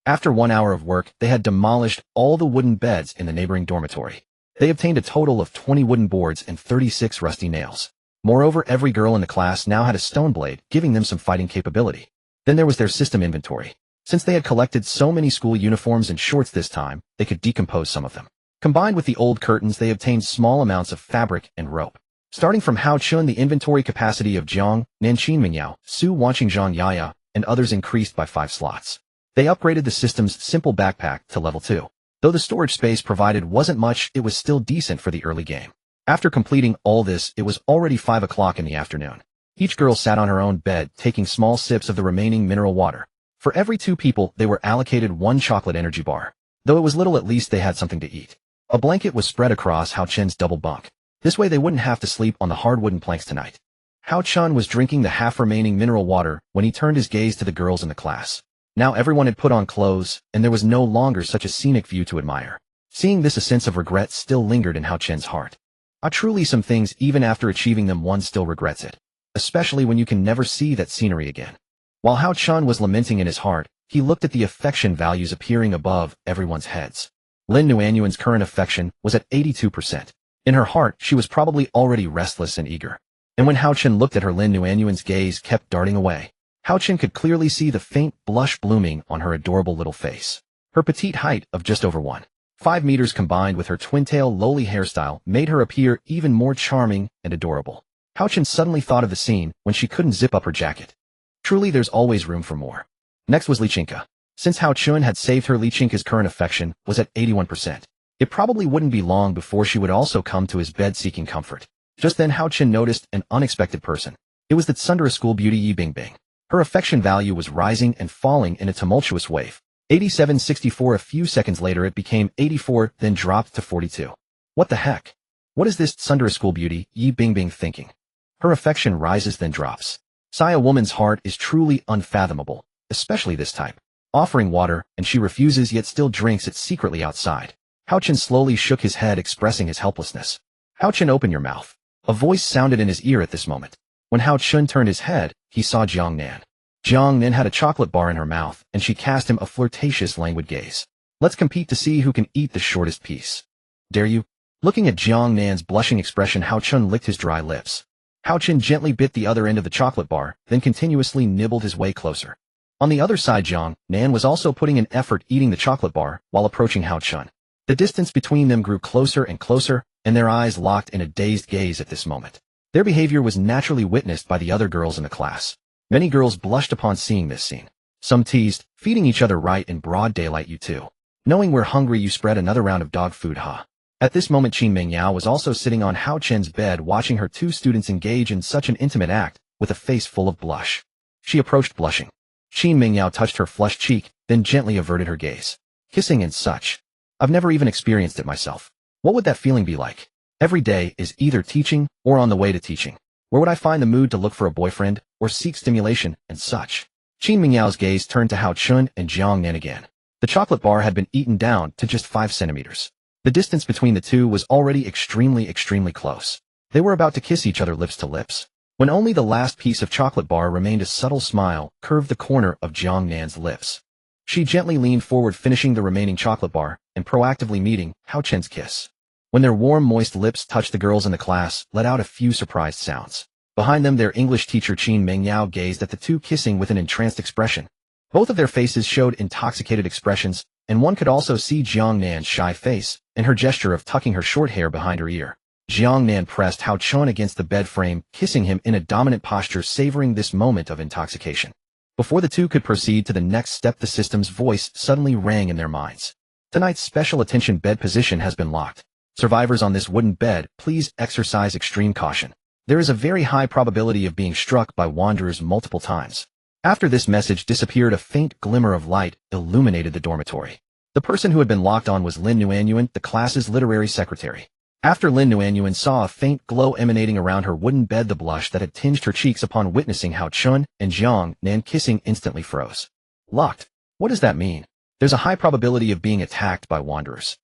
After 1 hour of work, they had demolished all the wooden beds in the neighboring dormitory. They obtained a total of 20 wooden boards and 36 rusty nails. Moreover, every girl in the class now had a stone blade, giving them some fighting capability. Then there was their system inventory. Since they had collected so many school uniforms and shorts this time, they could decompose some of them. Combined with the old curtains, they obtained small amounts of fabric and rope. Starting from Hao Chen, the inventory capacity of Jiang, Nanqin Mingyao, Su Wanqing, Zhang Yaya, and others increased by 5 slots. They upgraded the system's simple backpack to level 2. Though the storage space provided wasn't much, it was still decent for the early game. After completing all this, it was already 5 o'clock in the afternoon. Each girl sat on her own bed, taking small sips of the remaining mineral water. For every 2 people, they were allocated 1 chocolate energy bar. Though it was little, at least they had something to eat. A blanket was spread across Hao Chen's double bunk. This way they wouldn't have to sleep on the hard wooden planks tonight. Hao Chen was drinking the half-remaining mineral water when he turned his gaze to the girls in the class. Now everyone had put on clothes, and there was no longer such a scenic view to admire. Seeing this, a sense of regret still lingered in Hao Chen's heart. Truly some things, even after achieving them, one still regrets it. Especially when you can never see that scenery again. While Hao Chen was lamenting in his heart, he looked at the affection values appearing above everyone's heads. Lin Nuanyuan's current affection was at 82%. In her heart, she was probably already restless and eager. And when Hao Chen looked at her, Lin Nuanyuan's gaze kept darting away. Hao Chen could clearly see the faint blush blooming on her adorable little face. Her petite height of just over 1.5 meters combined with her twin-tail lowly hairstyle made her appear even more charming and adorable. Hao Chen suddenly thought of the scene when she couldn't zip up her jacket. Truly, there's always room for more. Next was Li Qingke. Since Hao Chen had saved her, Li Qingke's current affection was at 81%. It probably wouldn't be long before she would also come to his bed seeking comfort. Just then Hao Chen noticed an unexpected person. It was that Sundara school beauty Yi Bingbing. Her affection value was rising and falling in a tumultuous wave. 87-64. A few seconds later it became 84, then dropped to 42. What the heck? What is this Sundara school beauty Yi Bingbing thinking? Her affection rises then drops. Sigh, a woman's heart is truly unfathomable, especially this type. Offering water, and she refuses, yet still drinks it secretly outside. Hao Chen slowly shook his head, expressing his helplessness. Hao Chen, open your mouth. A voice sounded in his ear at this moment. When Hao Chen turned his head, he saw Jiang Nan. Jiang Nan had a chocolate bar in her mouth, and she cast him a flirtatious, languid gaze. Let's compete to see who can eat the shortest piece. Dare you? Looking at Jiang Nan's blushing expression, Hao Chen licked his dry lips. Hao Chen gently bit the other end of the chocolate bar, then continuously nibbled his way closer. On the other side, Jiang Nan was also putting an effort eating the chocolate bar while approaching Hao Chen. The distance between them grew closer and closer, and their eyes locked in a dazed gaze at this moment. Their behavior was naturally witnessed by the other girls in the class. Many girls blushed upon seeing this scene. Some teased, feeding each other right in broad daylight. You too. Knowing we're hungry, you spread another round of dog food, huh? At this moment, Qin Mengyao was also sitting on Hao Chen's bed watching her two students engage in such an intimate act, with a face full of blush. She approached blushing. Qin Mengyao touched her flushed cheek, then gently averted her gaze. Kissing and such. I've never even experienced it myself. What would that feeling be like? Every day is either teaching or on the way to teaching. Where would I find the mood to look for a boyfriend or seek stimulation and such? Qin Mengyao's gaze turned to Hao Chen and Jiang Nan again. The chocolate bar had been eaten down to just 5 centimeters. The distance between the two was already extremely close. They were about to kiss each other lips to lips, when only the last piece of chocolate bar remained. A subtle smile curved the corner of Jiang Nan's lips. She gently leaned forward, finishing the remaining chocolate bar and proactively meeting Hao Chen's kiss. When their warm, moist lips touched, the girls in the class let out a few surprised sounds. Behind them, their English teacher Qin Mengyao gazed at the two kissing with an entranced expression. Both of their faces showed intoxicated expressions, and one could also see Jiang Nan's shy face and her gesture of tucking her short hair behind her ear. Jiang Nan pressed Hao Chen against the bed frame, kissing him in a dominant posture, savoring this moment of intoxication. Before the two could proceed to the next step, the system's voice suddenly rang in their minds. Tonight's special attention bed position has been locked. Survivors on this wooden bed, please exercise extreme caution. There is a very high probability of being struck by wanderers multiple times. After this message disappeared, a faint glimmer of light illuminated the dormitory. The person who had been locked on was Lin Nuanyuan, the class's literary secretary. After Lin Nuanyuan saw a faint glow emanating around her wooden bed, the blush that had tinged her cheeks upon witnessing Hao Chen and Jiang Nan kissing instantly froze. Locked? What does that mean? There's a high probability of being attacked by wanderers.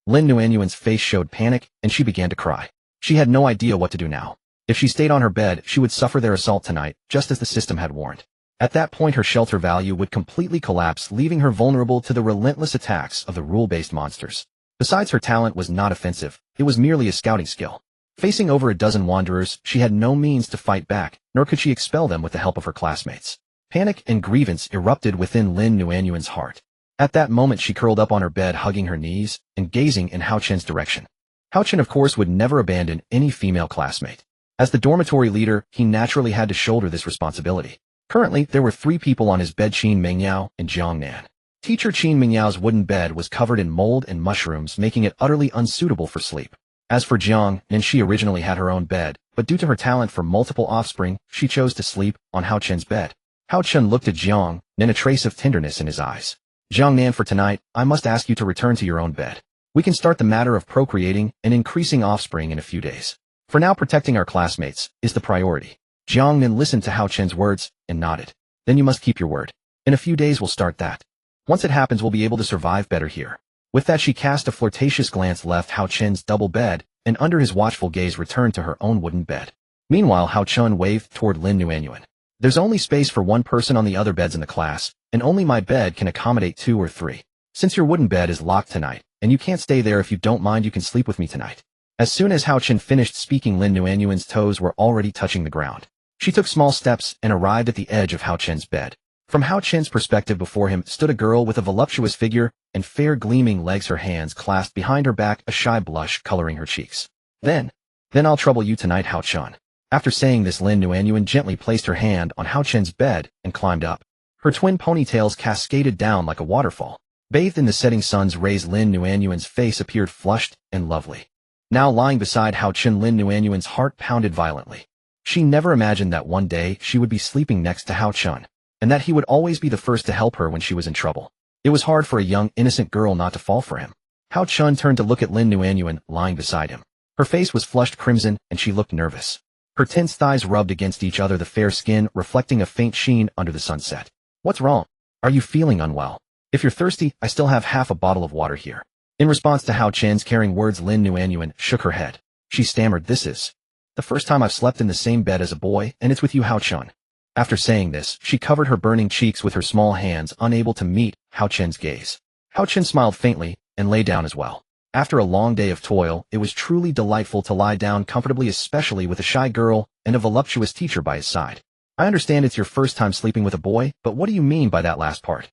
Lin Nuanyuan's face showed panic, and she began to cry. She had no idea what to do now. If she stayed on her bed, she would suffer their assault tonight, just as the system had warned. At that point, her shelter value would completely collapse, leaving her vulnerable to the relentless attacks of the rule-based monsters. Besides, her talent was not offensive, it was merely a scouting skill. Facing over a dozen wanderers, she had no means to fight back, nor could she expel them with the help of her classmates. Panic and grievance erupted within Lin Nuanyuan's heart. At that moment, she curled up on her bed, hugging her knees and gazing in Hao Chen's direction. Hao Chen, of course, would never abandon any female classmate. As the dormitory leader, he naturally had to shoulder this responsibility. Currently, there were 3 people on his bed: Qin Mengyao and Jiang Nan. Teacher Qin Mengyao's wooden bed was covered in mold and mushrooms, making it utterly unsuitable for sleep. As for Jiang Nan, she originally had her own bed, but due to her talent for multiple offspring, she chose to sleep on Hao Chen's bed. Hao Chen looked at Jiang Nan, a trace of tenderness in his eyes. Jiangnan, for tonight, I must ask you to return to your own bed. We can start the matter of procreating and increasing offspring in a few days. For now, protecting our classmates is the priority. Jiangnan listened to Hao Chen's words and nodded. Then you must keep your word. In a few days we'll start that. Once it happens, we'll be able to survive better here. With that, she cast a flirtatious glance, left Hao Chen's double bed, and under his watchful gaze returned to her own wooden bed. Meanwhile, Hao Chen waved toward Lin Nuanyuan. There's only space for one person on the other beds in the class, and only my bed can accommodate 2 or 3. Since your wooden bed is locked tonight, and you can't stay there, if you don't mind, you can sleep with me tonight. As soon as Hao Chen finished speaking, Lin Nuanyuan's toes were already touching the ground. She took small steps and arrived at the edge of Hao Chen's bed. From Hao Chen's perspective, before him stood a girl with a voluptuous figure and fair gleaming legs, her hands clasped behind her back, a shy blush coloring her cheeks. Then I'll trouble you tonight, Hao Chen. After saying this, Lin Nuanyuan gently placed her hand on Hao Chen's bed and climbed up. Her twin ponytails cascaded down like a waterfall. Bathed in the setting sun's rays, Lin Nuanyuan's face appeared flushed and lovely. Now lying beside Hao Chen, Lin Nuanyuan's heart pounded violently. She never imagined that one day she would be sleeping next to Hao Chen, and that he would always be the first to help her when she was in trouble. It was hard for a young, innocent girl not to fall for him. Hao Chen turned to look at Lin Nuanyuan lying beside him. Her face was flushed crimson, and she looked nervous. Her tense thighs rubbed against each other, the fair skin reflecting a faint sheen under the sunset. What's wrong? Are you feeling unwell? If you're thirsty, I still have half a bottle of water here. In response to Hao Chen's caring words, Lin Nuanyuan shook her head. She stammered, "This is the first time I've slept in the same bed as a boy, and it's with you, Hao Chen." After saying this, she covered her burning cheeks with her small hands, unable to meet Hao Chen's gaze. Hao Chen smiled faintly and lay down as well. After a long day of toil, it was truly delightful to lie down comfortably, especially with a shy girl and a voluptuous teacher by his side. I understand it's your first time sleeping with a boy, but what do you mean by that last part?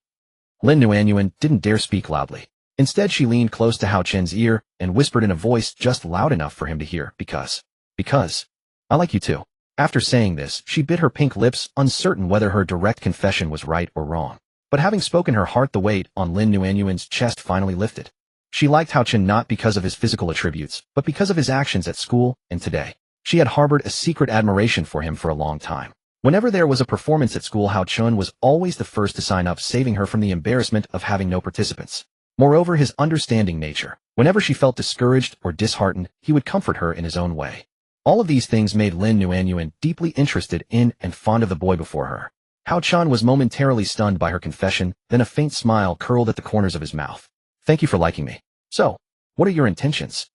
Lin Nuanyuan didn't dare speak loudly. Instead, she leaned close to Hao Chen's ear and whispered in a voice just loud enough for him to hear, because I like you too. After saying this, she bit her pink lips, uncertain whether her direct confession was right or wrong. But having spoken her heart, the weight on Lin Nuanyuan's chest finally lifted. She liked Hao Chen not because of his physical attributes, but because of his actions at school and today. She had harbored a secret admiration for him for a long time. Whenever there was a performance at school, Hao Chen was always the first to sign up, saving her from the embarrassment of having no participants. Moreover, his understanding nature. Whenever she felt discouraged or disheartened, he would comfort her in his own way. All of these things made Lin Nuanyuan deeply interested in and fond of the boy before her. Hao Chen was momentarily stunned by her confession, then a faint smile curled at the corners of his mouth. "Thank you for liking me. So, what are your intentions?"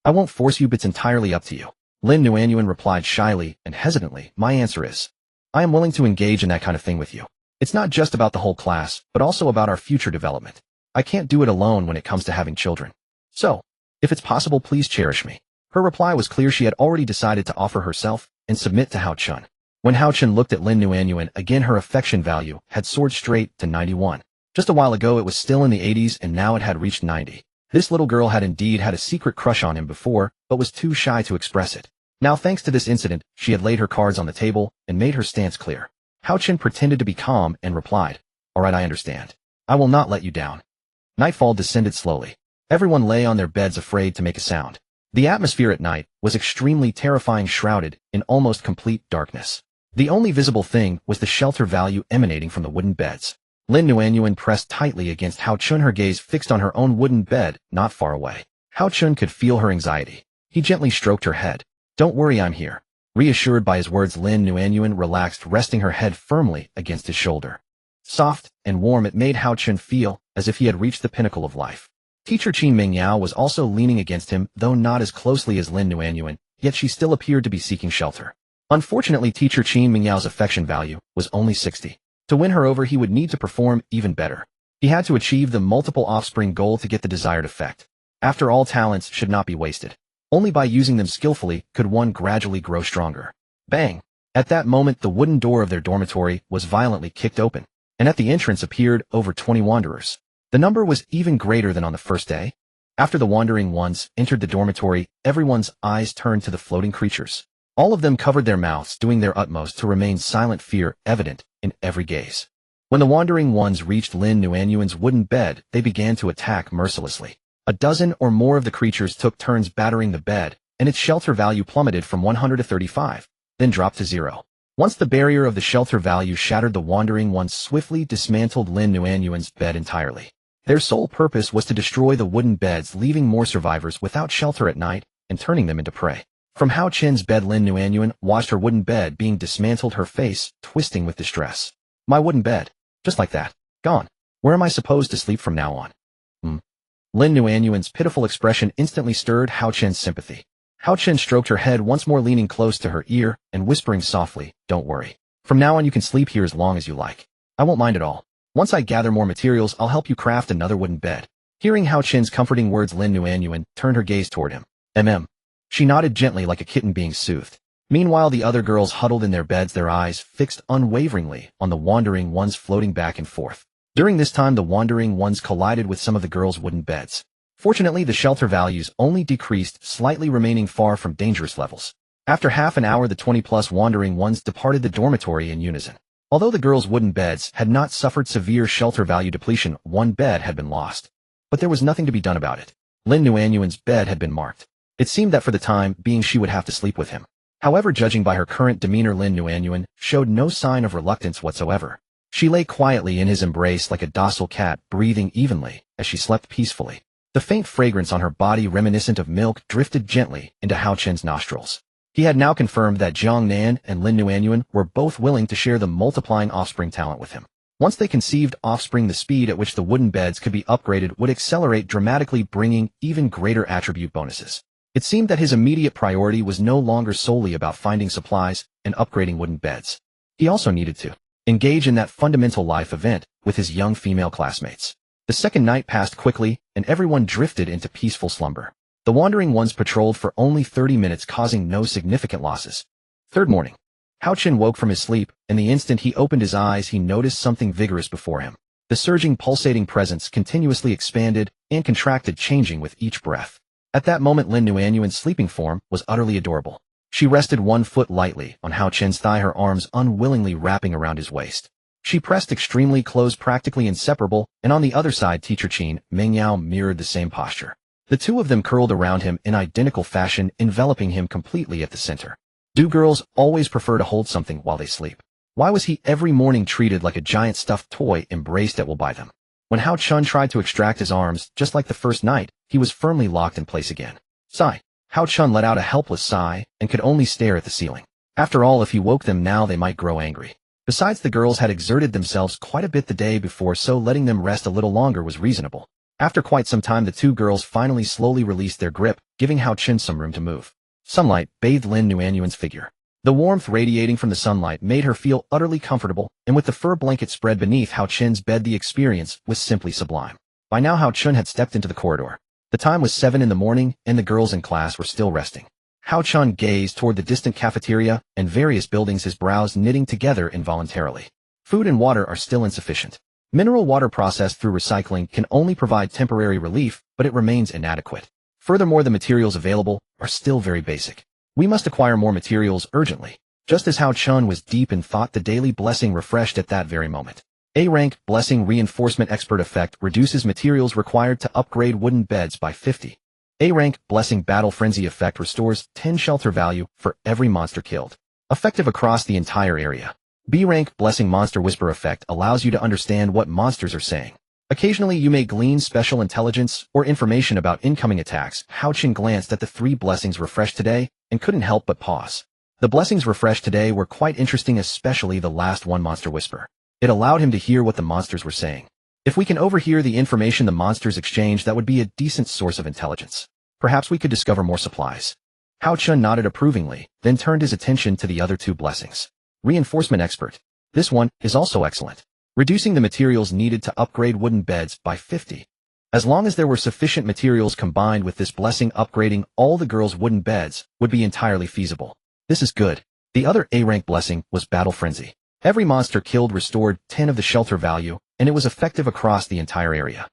"I won't force you, but it's entirely up to you." Lin Nuanyuan replied shyly and hesitantly. "My answer is, I am willing to engage in that kind of thing with you. It's not just about the whole class, but also about our future development. I can't do it alone when it comes to having children. So, if it's possible, please cherish me." Her reply was clear. She had already decided to offer herself and submit to Hao Chen. When Hao Chen looked at Lin Nuanyuan again, her affection value had soared straight to 91. Just a while ago it was still in the 80s, and now it had reached 90. This little girl had indeed had a secret crush on him before, but was too shy to express it. Now, thanks to this incident, she had laid her cards on the table and made her stance clear. Hao Chen pretended to be calm and replied, "All right, I understand. I will not let you down." Nightfall descended slowly. Everyone lay on their beds, afraid to make a sound. The atmosphere at night was extremely terrifying, shrouded in almost complete darkness. The only visible thing was the shelter value emanating from the wooden beds. Lin Nuanyuan pressed tightly against Hao Chen, her gaze fixed on her own wooden bed not far away. Hao Chen could feel her anxiety. He gently stroked her head. "Don't worry, I'm here." Reassured by his words, Lin Nuanyuan relaxed, resting her head firmly against his shoulder. Soft and warm, it made Hao Chen feel as if he had reached the pinnacle of life. Teacher Qin Mingyao was also leaning against him, though not as closely as Lin Nuanyuan, yet she still appeared to be seeking shelter. Unfortunately, Teacher Qin Mingyao's affection value was only 60. To win her over, he would need to perform even better. He had to achieve the multiple offspring goal to get the desired effect. After all, talents should not be wasted. Only by using them skillfully could one gradually grow stronger. Bang! At that moment, the wooden door of their dormitory was violently kicked open, and at the entrance appeared over 20 wanderers. The number was even greater than on the first day. After the wandering ones entered the dormitory, everyone's eyes turned to the floating creatures. All of them covered their mouths, doing their utmost to remain silent, fear evident in every gaze. When the wandering ones reached Lin Nuanyuan's wooden bed, they began to attack mercilessly. A dozen or more of the creatures took turns battering the bed, and its shelter value plummeted from 100 to 35, then dropped to 0. Once the barrier of the shelter value shattered, the wandering ones swiftly dismantled Lin Nuanyuan's bed entirely. Their sole purpose was to destroy the wooden beds, leaving more survivors without shelter at night and turning them into prey. From Hao Chen's bed, Lin Nuanyuan watched her wooden bed being dismantled, her face twisting with distress. My wooden bed. Just like that. Gone. Where am I supposed to sleep from now on? Lin Nuanyuan's pitiful expression instantly stirred Hao Chen's sympathy. Hao Chen stroked her head once more, leaning close to her ear and whispering softly, "Don't worry. From now on you can sleep here as long as you like. I won't mind at all. Once I gather more materials, I'll help you craft another wooden bed." Hearing Hao Chen's comforting words, Lin Nuanyuan turned her gaze toward him. She nodded gently like a kitten being soothed. Meanwhile, the other girls huddled in their beds, their eyes fixed unwaveringly on the wandering ones floating back and forth. During this time, the wandering ones collided with some of the girls' wooden beds. Fortunately, the shelter values only decreased slightly, remaining far from dangerous levels. After half an hour, the 20-plus wandering ones departed the dormitory in unison. Although the girls' wooden beds had not suffered severe shelter value depletion, one bed had been lost. But there was nothing to be done about it. Lin Nuanyuan's bed had been marked. It seemed that for the time being she would have to sleep with him. However, judging by her current demeanor, Lin Nuanyuan showed no sign of reluctance whatsoever. She lay quietly in his embrace like a docile cat, breathing evenly as she slept peacefully. The faint fragrance on her body, reminiscent of milk, drifted gently into Hao Chen's nostrils. He had now confirmed that Jiang Nan and Lin Nuanyuan were both willing to share the multiplying offspring talent with him. Once they conceived offspring, the speed at which the wooden beds could be upgraded would accelerate dramatically, bringing even greater attribute bonuses. It seemed that his immediate priority was no longer solely about finding supplies and upgrading wooden beds. He also needed to engage in that fundamental life event with his young female classmates. The second night passed quickly, and everyone drifted into peaceful slumber. The wandering ones patrolled for only 30 minutes, causing no significant losses. Third morning. Hao Chen woke from his sleep, and the instant he opened his eyes, he noticed something vigorous before him. The surging, pulsating presence continuously expanded and contracted, changing with each breath. At that moment, Lin Nuanyuan's sleeping form was utterly adorable. She rested one foot lightly on Hao Chen's thigh, her arms unwillingly wrapping around his waist. She pressed extremely close, practically inseparable, and on the other side, Teacher Qin Mengyao mirrored the same posture. The two of them curled around him in identical fashion, enveloping him completely at the center. Do girls always prefer to hold something while they sleep? Why was he every morning treated like a giant stuffed toy embraced at will by them? When Hao Chen tried to extract his arms, just like the first night, he was firmly locked in place again. Sigh. Hao Chen let out a helpless sigh and could only stare at the ceiling. After all, if he woke them now, they might grow angry. Besides, the girls had exerted themselves quite a bit the day before, so letting them rest a little longer was reasonable. After quite some time, the two girls finally slowly released their grip, giving Hao Chen some room to move. Sunlight bathed Lin Nuanyuan's figure. The warmth radiating from the sunlight made her feel utterly comfortable, and with the fur blanket spread beneath Hao Chen's bed, the experience was simply sublime. By now, Hao Chen had stepped into the corridor. The time was 7 in the morning, and the girls in class were still resting. Hao Chen gazed toward the distant cafeteria and various buildings, his brows knitting together involuntarily. Food and water are still insufficient. Mineral water processed through recycling can only provide temporary relief, but it remains inadequate. Furthermore, the materials available are still very basic. We must acquire more materials urgently. Just as Hao Chen was deep in thought, the daily blessing refreshed at that very moment. A-rank blessing reinforcement expert effect reduces materials required to upgrade wooden beds by 50. A-rank blessing battle frenzy effect restores 10 shelter value for every monster killed. Effective across the entire area. B-rank blessing monster whisper effect allows you to understand what monsters are saying. Occasionally you may glean special intelligence or information about incoming attacks. Hao Chen glanced at the 3 blessings refreshed today and couldn't help but pause. The blessings refreshed today were quite interesting, especially the last one, monster whisper. It allowed him to hear what the monsters were saying. If we can overhear the information the monsters exchange, that would be a decent source of intelligence. Perhaps we could discover more supplies. Hao Chen nodded approvingly, then turned his attention to the other 2 blessings. Reinforcement expert. This one is also excellent. Reducing the materials needed to upgrade wooden beds by 50. As long as there were sufficient materials combined with this blessing, upgrading all the girls' wooden beds would be entirely feasible. This is good. The other A-rank blessing was battle frenzy. Every monster killed restored 10 of the shelter value, and it was effective across the entire area.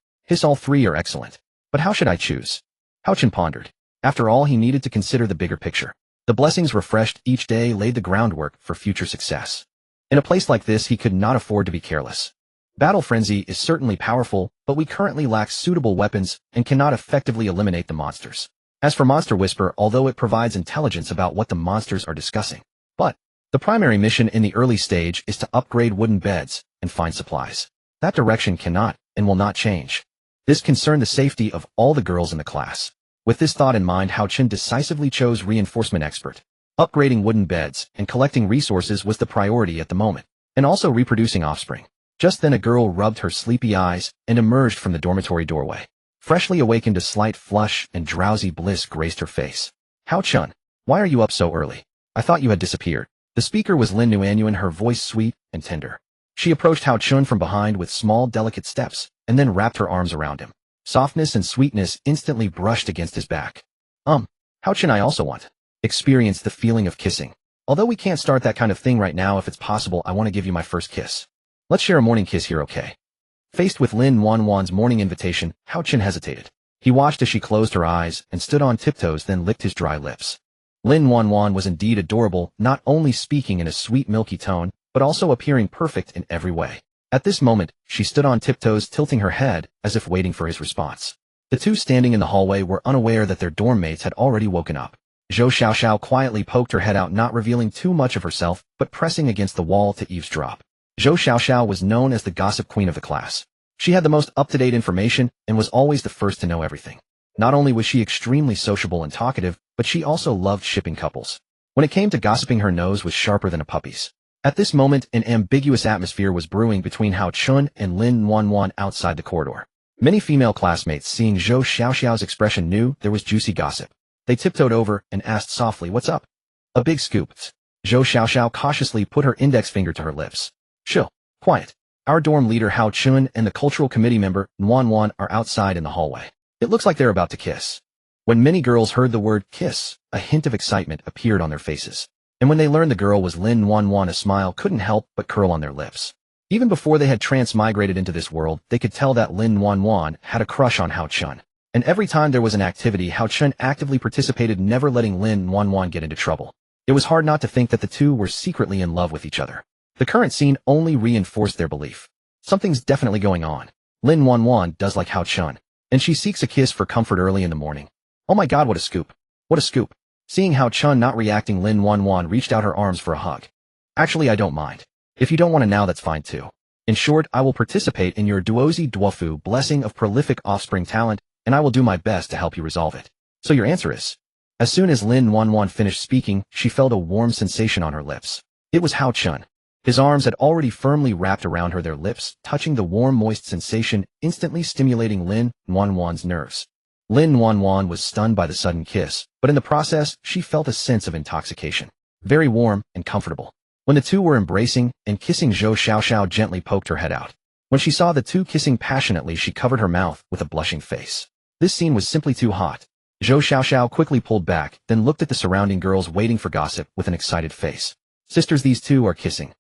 All 3 are excellent. But how should I choose? Hao Chen pondered. After all, he needed to consider the bigger picture. The blessings refreshed each day laid the groundwork for future success. In a place like this, he could not afford to be careless. Battle frenzy is certainly powerful, but we currently lack suitable weapons and cannot effectively eliminate the monsters. As for monster whisper, although it provides intelligence about what the monsters are discussing, but The primary mission in the early stage is to upgrade wooden beds and find supplies. That direction cannot and will not change. This concerned the safety of all the girls in the class. With this thought in mind, Hao Chen decisively chose reinforcement expert. Upgrading wooden beds and collecting resources was the priority at the moment, and also reproducing offspring. Just then a girl rubbed her sleepy eyes and emerged from the dormitory doorway. Freshly awakened, a slight flush and drowsy bliss graced her face. Hao Chen, why are you up so early? I thought you had disappeared. The speaker was Lin Nuanyuan, her voice sweet and tender. She approached Hao Chen from behind with small, delicate steps, and then wrapped her arms around him. Softness and sweetness instantly brushed against his back. Hao Chen, I also want. Experience the feeling of kissing. Although we can't start that kind of thing right now, if it's possible, I want to give you my first kiss. Let's share a morning kiss here, okay? Faced with Lin Nuanyuan's morning invitation, Hao Chen hesitated. He watched as she closed her eyes and stood on tiptoes, then licked his dry lips. Lin Nuanyuan was indeed adorable, not only speaking in a sweet milky tone, but also appearing perfect in every way. At this moment, she stood on tiptoes, tilting her head as if waiting for his response. The two standing in the hallway were unaware that their dorm mates had already woken up. Zhou Xiaoxiao quietly poked her head out, not revealing too much of herself, but pressing against the wall to eavesdrop. Zhou Xiaoxiao was known as the gossip queen of the class. She had the most up-to-date information and was always the first to know everything. Not only was she extremely sociable and talkative, but she also loved shipping couples. When it came to gossiping, her nose was sharper than a puppy's. At this moment, an ambiguous atmosphere was brewing between Hao Chen and Lin Nuanyuan outside the corridor. Many female classmates, seeing Zhou Xiaoxiao's expression, knew there was juicy gossip. They tiptoed over and asked softly, "What's up?" "A big scoop." Zhou Xiaoxiao cautiously put her index finger to her lips. "Chill. Quiet. Our dorm leader Hao Chen and the cultural committee member Nuanyuan are outside in the hallway. It looks like they're about to kiss." When many girls heard the word kiss, a hint of excitement appeared on their faces. And when they learned the girl was Lin Nuanyuan, a smile couldn't help but curl on their lips. Even before they had transmigrated into this world, they could tell that Lin Nuanyuan had a crush on Hao Chen. And every time there was an activity, Hao Chen actively participated, never letting Lin Nuanyuan get into trouble. It was hard not to think that the two were secretly in love with each other. The current scene only reinforced their belief. Something's definitely going on. Lin Nuanyuan does like Hao Chen, and she seeks a kiss for comfort early in the morning. Oh my god, what a scoop. What a scoop. Seeing Hao Chen not reacting, Lin Nuanyuan reached out her arms for a hug. Actually, I don't mind. If you don't want to now, that's fine too. In short, I will participate in your duozi duofu blessing of prolific offspring talent, and I will do my best to help you resolve it. So your answer is? As soon as Lin Nuanyuan finished speaking, she felt a warm sensation on her lips. It was Hao Chen. His arms had already firmly wrapped around her, their lips touching the warm, moist sensation, instantly stimulating Lin Nuanyuan's nerves. Lin Nuanyuan was stunned by the sudden kiss, but in the process, she felt a sense of intoxication. Very warm and comfortable. When the two were embracing and kissing, Zhou Xiaoxiao gently poked her head out. When she saw the two kissing passionately, she covered her mouth with a blushing face. This scene was simply too hot. Zhou Xiaoxiao quickly pulled back, then looked at the surrounding girls waiting for gossip with an excited face. Sisters, these two are kissing.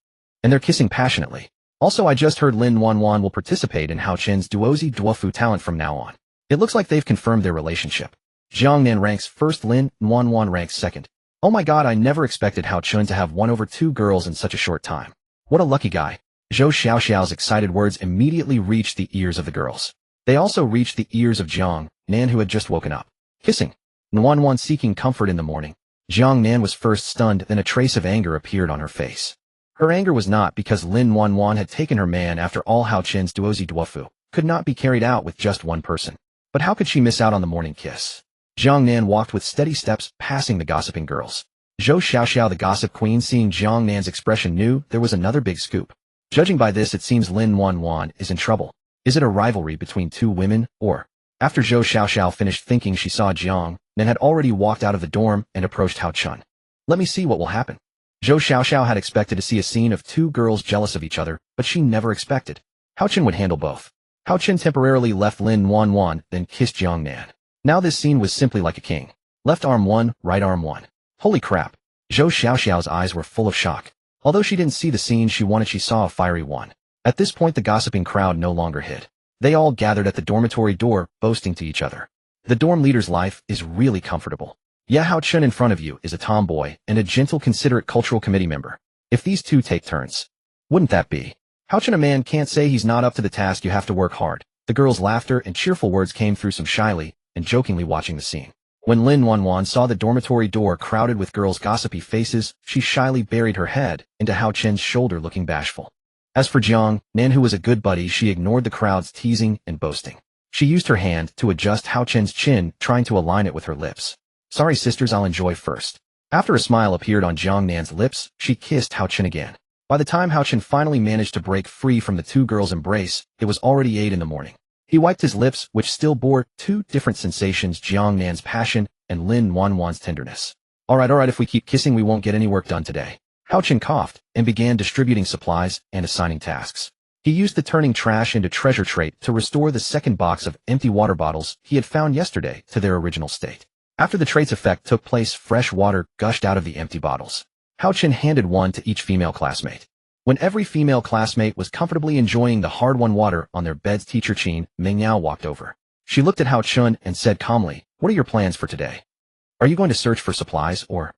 And they're kissing passionately. Also, I just heard Lin Nuanyuan will participate in Hao Chen's duozi duofu talent from now on. It looks like they've confirmed their relationship. Jiang Nan ranks first, Lin Nuanyuan ranks second. Oh my god, I never expected Hao Chen to have won over two girls in such a short time. What a lucky guy. Zhou Xiaoxiao's excited words immediately reached the ears of the girls. They also reached the ears of Jiang Nan, who had just woken up. Kissing. Nuanyuan seeking comfort in the morning. Jiang Nan was first stunned, then a trace of anger appeared on her face. Her anger was not because Lin Nuanyuan had taken her man. After all, Hao Chen's duozi duofu could not be carried out with just one person. But how could she miss out on the morning kiss? Jiang Nan walked with steady steps, passing the gossiping girls. Zhou Xiaoxiao, the gossip queen, seeing Jiang Nan's expression, knew there was another big scoop. Judging by this, it seems Lin Nuanyuan is in trouble. Is it a rivalry between two women, or? After Zhou Xiaoxiao finished thinking, she saw Jiang Nan had already walked out of the dorm and approached Hao Chen. Let me see what will happen. Zhou Xiaoxiao had expected to see a scene of two girls jealous of each other, but she never expected Hao Chen would handle both. Hao Chen temporarily left Lin Nuanyuan, then kissed Jiang Nan. Now this scene was simply like a king. Left arm one, right arm one. Holy crap. Zhou Xiaoxiao's eyes were full of shock. Although she didn't see the scene she wanted, she saw a fiery one. At this point, the gossiping crowd no longer hid. They all gathered at the dormitory door, boasting to each other. The dorm leader's life is really comfortable. Yeah, Hao Chen in front of you is a tomboy and a gentle, considerate cultural committee member. If these two take turns, wouldn't that be? Hao Chen, a man can't say he's not up to the task. You have to work hard. The girls' laughter and cheerful words came through, some shyly and jokingly watching the scene. When Lin Wanwan saw the dormitory door crowded with girls' gossipy faces, she shyly buried her head into Hao Chen's shoulder looking bashful. As for Jiang Nan, who was a good buddy, she ignored the crowd's teasing and boasting. She used her hand to adjust Hao Chen's chin, trying to align it with her lips. Sorry sisters, I'll enjoy first. After a smile appeared on Jiang Nan's lips, she kissed Hao Chen again. By the time Hao Chen finally managed to break free from the two girls' embrace, it was already 8 in the morning. He wiped his lips, which still bore 2 different sensations: Jiang Nan's passion and Lin Wanwan's tenderness. Alright, if we keep kissing we won't get any work done today. Hao Chen coughed and began distributing supplies and assigning tasks. He used the turning trash into treasure trait to restore the second box of empty water bottles he had found yesterday to their original state. After the trait's effect took place, fresh water gushed out of the empty bottles. Hao Chen handed one to each female classmate. When every female classmate was comfortably enjoying the hard-won water on their beds, teacher Qin Mingyao walked over. She looked at Hao Chen and said calmly, "What are your plans for today? Are you going to search for supplies, or?"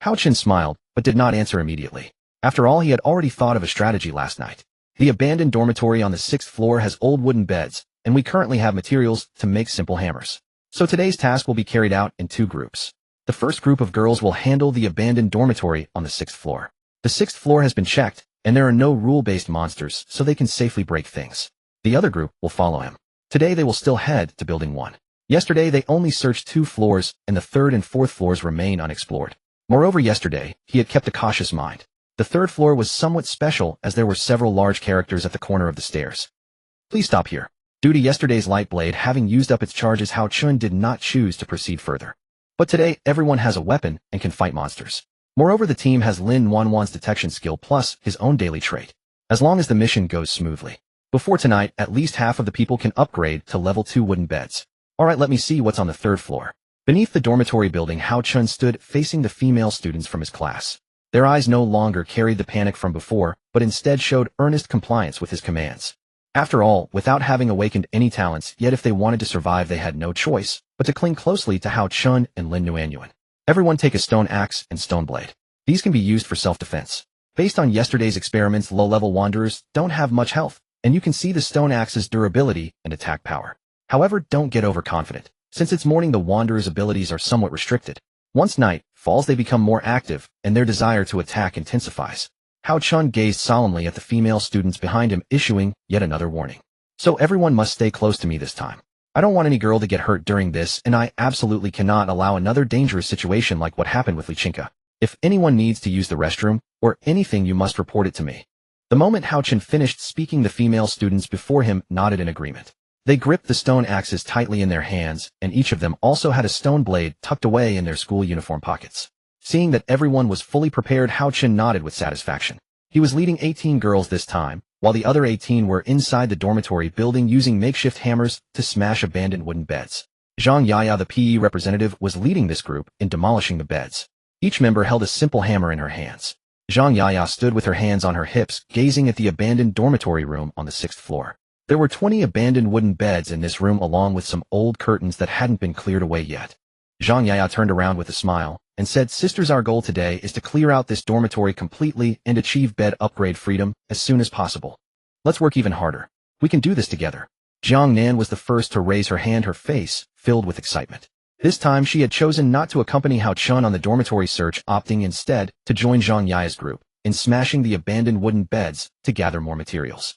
Hao Chen smiled, but did not answer immediately. After all, he had already thought of a strategy last night. The abandoned dormitory on the 6th floor has old wooden beds, and we currently have materials to make simple hammers. So today's task will be carried out in 2 groups. The first group of girls will handle the abandoned dormitory on the 6th floor. The 6th floor has been checked, and there are no rule-based monsters, so they can safely break things. The other group will follow him. Today they will still head to Building 1. Yesterday they only searched 2 floors, and the 3rd and 4th floors remain unexplored. Moreover, yesterday, he had kept a cautious mind. The 3rd floor was somewhat special as there were several large characters at the corner of the stairs. Please stop here. Due to yesterday's light blade having used up its charges, Hao Chen did not choose to proceed further. But today, everyone has a weapon and can fight monsters. Moreover, the team has Lin Wanwan's detection skill plus his own daily trait. As long as the mission goes smoothly. Before tonight, at least half of the people can upgrade to level 2 wooden beds. Alright, let me see what's on the 3rd floor. Beneath the dormitory building, Hao Chen stood facing the female students from his class. Their eyes no longer carried the panic from before, but instead showed earnest compliance with his commands. After all, without having awakened any talents, yet if they wanted to survive they had no choice but to cling closely to Hao Chen and Lin Nuanyuan. Everyone take a stone axe and stone blade. These can be used for self-defense. Based on yesterday's experiments, low-level wanderers don't have much health, and you can see the stone axe's durability and attack power. However, don't get overconfident. Since it's morning, the wanderer's abilities are somewhat restricted. Once night falls, they become more active, and their desire to attack intensifies. Hao Chen gazed solemnly at the female students behind him, issuing yet another warning. So everyone must stay close to me this time. I don't want any girl to get hurt during this, and I absolutely cannot allow another dangerous situation like what happened with Lichinka. If anyone needs to use the restroom, or anything, you must report it to me. The moment Hao Chen finished speaking, the female students before him nodded in agreement. They gripped the stone axes tightly in their hands, and each of them also had a stone blade tucked away in their school uniform pockets. Seeing that everyone was fully prepared, Hao Chen nodded with satisfaction. He was leading 18 girls this time, while the other 18 were inside the dormitory building using makeshift hammers to smash abandoned wooden beds. Zhang Yaya, the PE representative, was leading this group in demolishing the beds. Each member held a simple hammer in her hands. Zhang Yaya stood with her hands on her hips, gazing at the abandoned dormitory room on the 6th floor. There were 20 abandoned wooden beds in this room, along with some old curtains that hadn't been cleared away yet. Zhang Yaya turned around with a smile and said, "Sisters, our goal today is to clear out this dormitory completely and achieve bed upgrade freedom as soon as possible. Let's work even harder. We can do this together." Jiang Nan was the first to raise her hand, her face filled with excitement. This time she had chosen not to accompany Hao Chen on the dormitory search, opting instead to join Zhang Yaya's group in smashing the abandoned wooden beds to gather more materials.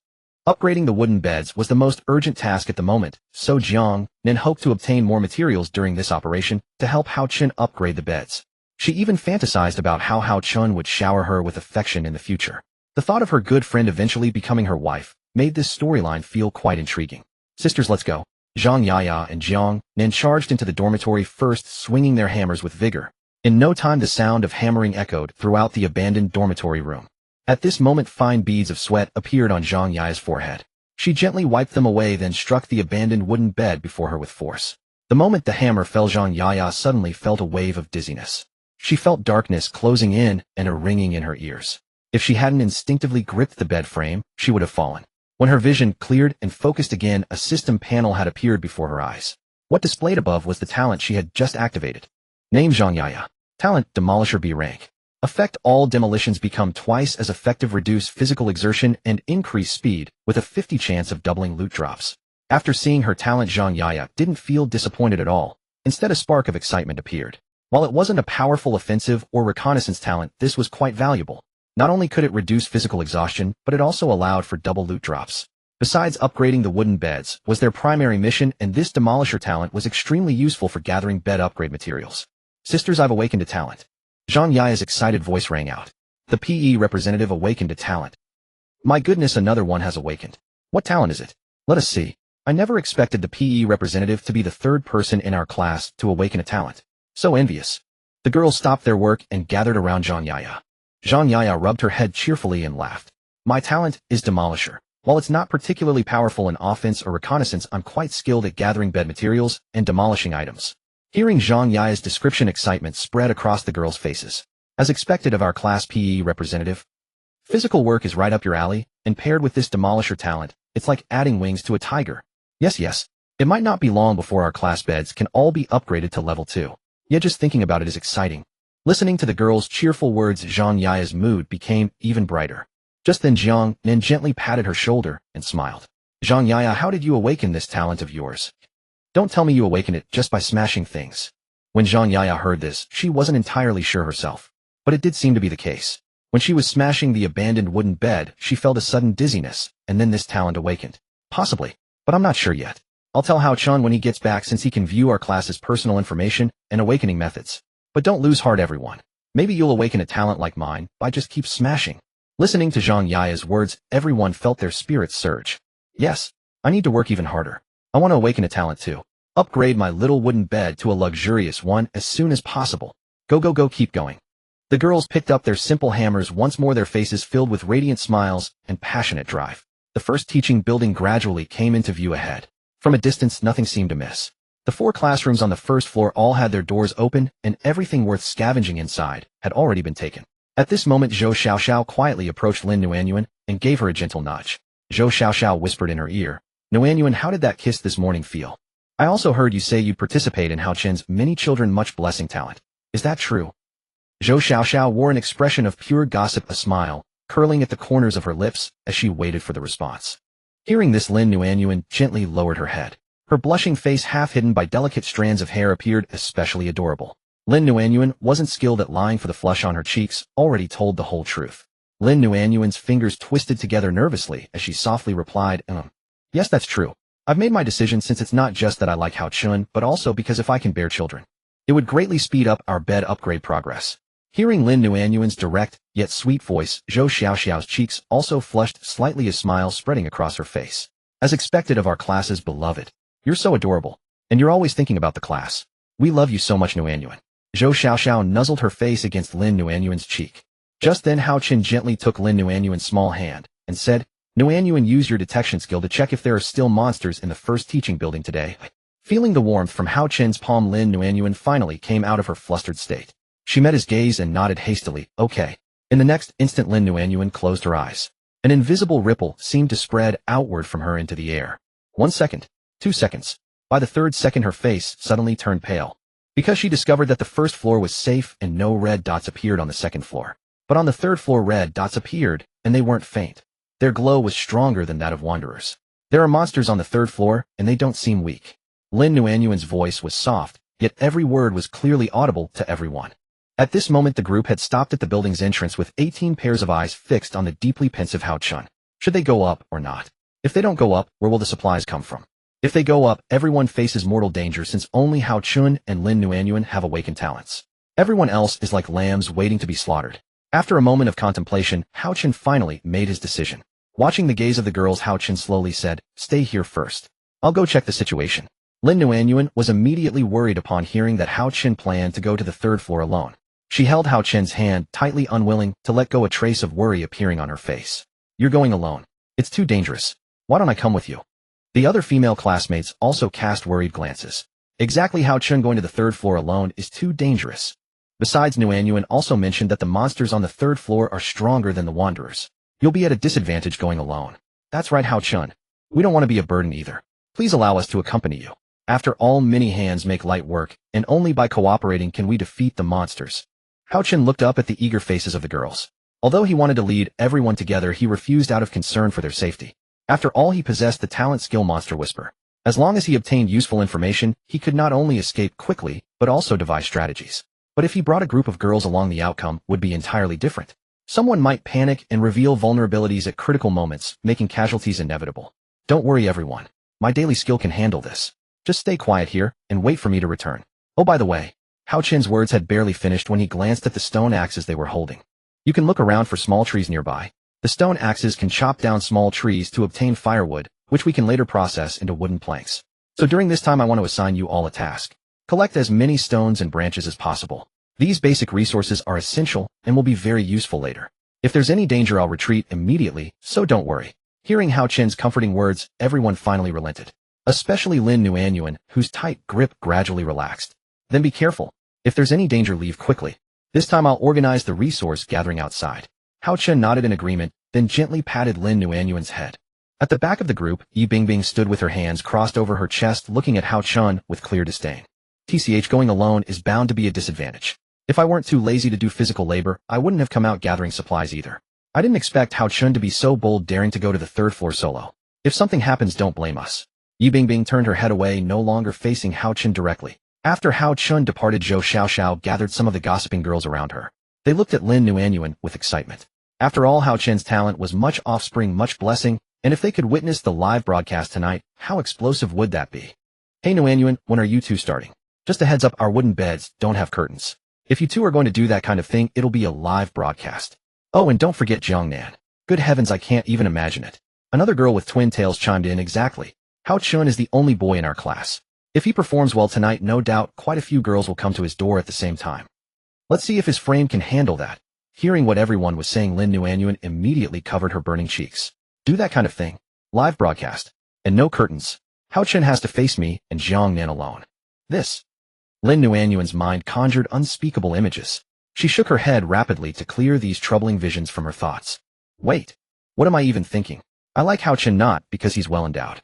Upgrading the wooden beds was the most urgent task at the moment, so Jiang Nan hoped to obtain more materials during this operation to help Hao Chen upgrade the beds. She even fantasized about how Hao Chen would shower her with affection in the future. The thought of her good friend eventually becoming her wife made this storyline feel quite intriguing. "Sisters, let's go." Zhang Yaya and Jiang Nan charged into the dormitory first, swinging their hammers with vigor. In no time the sound of hammering echoed throughout the abandoned dormitory room. At this moment, fine beads of sweat appeared on Zhang Yaya's forehead. She gently wiped them away, then struck the abandoned wooden bed before her with force. The moment the hammer fell, Zhang Yaya suddenly felt a wave of dizziness. She felt darkness closing in and a ringing in her ears. If she hadn't instinctively gripped the bed frame, she would have fallen. When her vision cleared and focused again, a system panel had appeared before her eyes. What displayed above was the talent she had just activated. Name: Zhang Yaya. Talent: Demolisher B rank. Effect: all demolitions become twice as effective, reduce physical exertion and increase speed, with a 50 chance of doubling loot drops. After seeing her talent, Zhang Yaya didn't feel disappointed at all. Instead, a spark of excitement appeared. While it wasn't a powerful offensive or reconnaissance talent, this was quite valuable. Not only could it reduce physical exhaustion, but it also allowed for double loot drops. Besides upgrading the wooden beds was their primary mission, and this demolisher talent was extremely useful for gathering bed upgrade materials. Sisters, I've awakened a talent. Zhang Yaya's excited voice rang out. The PE representative awakened a talent. My goodness, another one has awakened. What talent is it? Let us see. I never expected the PE representative to be the third person in our class to awaken a talent. So envious. The girls stopped their work and gathered around Zhang Yaya. Zhang Yaya rubbed her head cheerfully and laughed. My talent is Demolisher. While it's not particularly powerful in offense or reconnaissance, I'm quite skilled at gathering bed materials and demolishing items. Hearing Zhang Yaya's description, excitement spread across the girls' faces. As expected of our class PE representative, physical work is right up your alley, and paired with this Demolisher talent, it's like adding wings to a tiger. Yes. It might not be long before our class beds can all be upgraded to level 2. Yet just thinking about it is exciting. Listening to the girls' cheerful words, Zhang Yaya's mood became even brighter. Just then Jiang Nin gently patted her shoulder and smiled. Zhang Yaya, how did you awaken this talent of yours? Don't tell me you awakened it just by smashing things. When Zhang Yaya heard this, she wasn't entirely sure herself. But it did seem to be the case. When she was smashing the abandoned wooden bed, she felt a sudden dizziness, and then this talent awakened. Possibly, but I'm not sure yet. I'll tell Hao Chun when he gets back, since he can view our class's personal information and awakening methods. But don't lose heart, everyone. Maybe you'll awaken a talent like mine by just keep smashing. Listening to Zhang Yaya's words, everyone felt their spirits surge. Yes, I need to work even harder. I want to awaken a talent too. Upgrade my little wooden bed to a luxurious one as soon as possible. Go, keep going. The girls picked up their simple hammers once more, their faces filled with radiant smiles and passionate drive. The first teaching building gradually came into view ahead. From a distance, nothing seemed amiss. The 4 classrooms on the first floor all had their doors open, and everything worth scavenging inside had already been taken. At this moment, Zhou Xiaoxiao quietly approached Lin Nuanyuan and gave her a gentle nudge. Zhou Xiaoxiao whispered in her ear, Nuanyuan, how did that kiss this morning feel? I also heard you say you'd participate in Hao Chen's many children much blessing talent. Is that true? Zhou Xiaoxiao wore an expression of pure gossip, a smile curling at the corners of her lips as she waited for the response. Hearing this, Lin Nuanyuan gently lowered her head. Her blushing face, half hidden by delicate strands of hair, appeared especially adorable. Lin Nuanyuan wasn't skilled at lying, for the flush on her cheeks already told the whole truth. Lin Nuanyuan's fingers twisted together nervously as she softly replied, Yes, that's true. I've made my decision, since it's not just that I like Hao Chun, but also because if I can bear children, it would greatly speed up our bed upgrade progress. Hearing Lin Nuanyuan's direct, yet sweet voice, Zhou Xiaoxiao's cheeks also flushed slightly, a smile spreading across her face. As expected of our class's beloved, you're so adorable, and you're always thinking about the class. We love you so much, Nuanyuan. Zhou Xiaoxiao nuzzled her face against Lin Nuanyuan's cheek. Just then Hao Chen gently took Lin Nuanyuan's small hand and said, Nuanyuan, use your detection skill to check if there are still monsters in the first teaching building today. Feeling the warmth from Hao Chen's palm, Lin Nuanyuan finally came out of her flustered state. She met his gaze and nodded hastily, okay. In the next instant, Lin Nuanyuan closed her eyes. An invisible ripple seemed to spread outward from her into the air. 1 second, 2 seconds. By the 3rd second, her face suddenly turned pale, because she discovered that the first floor was safe and no red dots appeared on the 2nd floor. But on the 3rd floor, red dots appeared, and they weren't faint. Their glow was stronger than that of wanderers. There are monsters on the 3rd floor, and they don't seem weak. Lin Nuanyuan's voice was soft, yet every word was clearly audible to everyone. At this moment, the group had stopped at the building's entrance with 18 pairs of eyes fixed on the deeply pensive Hao Chun. Should they go up or not? If they don't go up, where will the supplies come from? If they go up, everyone faces mortal danger, since only Hao Chun and Lin Nuanyuan have awakened talents. Everyone else is like lambs waiting to be slaughtered. After a moment of contemplation, Hao Chun finally made his decision. Watching the gaze of the girls, Hao Chun slowly said, Stay here first. I'll go check the situation. Lin Nuanyuan was immediately worried upon hearing that Hao Chun planned to go to the 3rd floor alone. She held Hao Chen's hand tightly, unwilling to let go, a trace of worry appearing on her face. You're going alone. It's too dangerous. Why don't I come with you? The other female classmates also cast worried glances. Exactly, Hao Chun going to the 3rd floor alone is too dangerous. Besides, Nuanyuan also mentioned that the monsters on the 3rd floor are stronger than the wanderers. You'll be at a disadvantage going alone. That's right, Hao Chun. We don't want to be a burden either. Please allow us to accompany you. After all, many hands make light work, and only by cooperating can we defeat the monsters. Hao Chun looked up at the eager faces of the girls. Although he wanted to lead everyone together, he refused out of concern for their safety. After all, he possessed the talent skill Monster Whisper. As long as he obtained useful information, he could not only escape quickly, but also devise strategies. But if he brought a group of girls along, the outcome would be entirely different. Someone might panic and reveal vulnerabilities at critical moments, making casualties inevitable. Don't worry, everyone. My daily skill can handle this. Just stay quiet here and wait for me to return. Oh, by the way, Hao Chen's words had barely finished when he glanced at the stone axes they were holding. You can look around for small trees nearby. The stone axes can chop down small trees to obtain firewood, which we can later process into wooden planks. So during this time I want to assign you all a task. Collect as many stones and branches as possible. These basic resources are essential and will be very useful later. If there's any danger, I'll retreat immediately, so don't worry. Hearing Hao Chen's comforting words, everyone finally relented. Especially Lin Nuanyuan, whose tight grip gradually relaxed. Then be careful. If there's any danger, leave quickly. This time I'll organize the resource gathering outside. Hao Chen nodded in agreement, then gently patted Lin Nuanyuan's head. At the back of the group, Yi Bingbing stood with her hands crossed over her chest, looking at Hao Chen with clear disdain. TCH, going alone is bound to be a disadvantage. If I weren't too lazy to do physical labor, I wouldn't have come out gathering supplies either. I didn't expect Hao Chen to be so bold, daring to go to the third floor solo. If something happens, don't blame us. Yi Bingbing turned her head away, no longer facing Hao Chen directly. After Hao Chen departed, Zhou Xiaoxiao gathered some of the gossiping girls around her. They looked at Lin Nuanyuan with excitement. After all, Hao Chen's talent was much offspring, much blessing, and if they could witness the live broadcast tonight, how explosive would that be? Hey Nuanyuan, when are you two starting? Just a heads up, our wooden beds don't have curtains. If you two are going to do that kind of thing, it'll be a live broadcast. Oh, and don't forget Jiangnan. Good heavens, I can't even imagine it. Another girl with twin tails chimed in. Exactly. Hao Chen is the only boy in our class. If he performs well tonight, no doubt quite a few girls will come to his door at the same time. Let's see if his frame can handle that. Hearing what everyone was saying, Lin Nuanyuan immediately covered her burning cheeks. Do that kind of thing. Live broadcast. And no curtains. Hao Chen has to face me and Jiangnan alone. This. Lin Nuanyuan's mind conjured unspeakable images. She shook her head rapidly to clear these troubling visions from her thoughts. Wait. What am I even thinking? I like Hao Chen not because he's well endowed.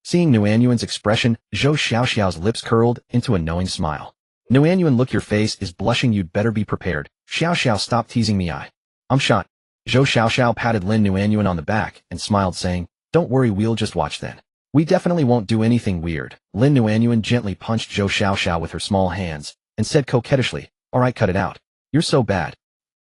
Seeing Nuanyuan's expression, Zhou Xiaoxiao's lips curled into a knowing smile. Nuanyuan, look, your face is blushing, you'd better be prepared. Xiaoxiao, stop teasing me, I'm shot. Zhou Xiaoxiao patted Lin Nuanyuan on the back and smiled, saying, don't worry, we'll just watch then. We definitely won't do anything weird. Lin Nuanyuan gently punched Zhou Xiaoxiao with her small hands and said coquettishly, alright, cut it out. You're so bad.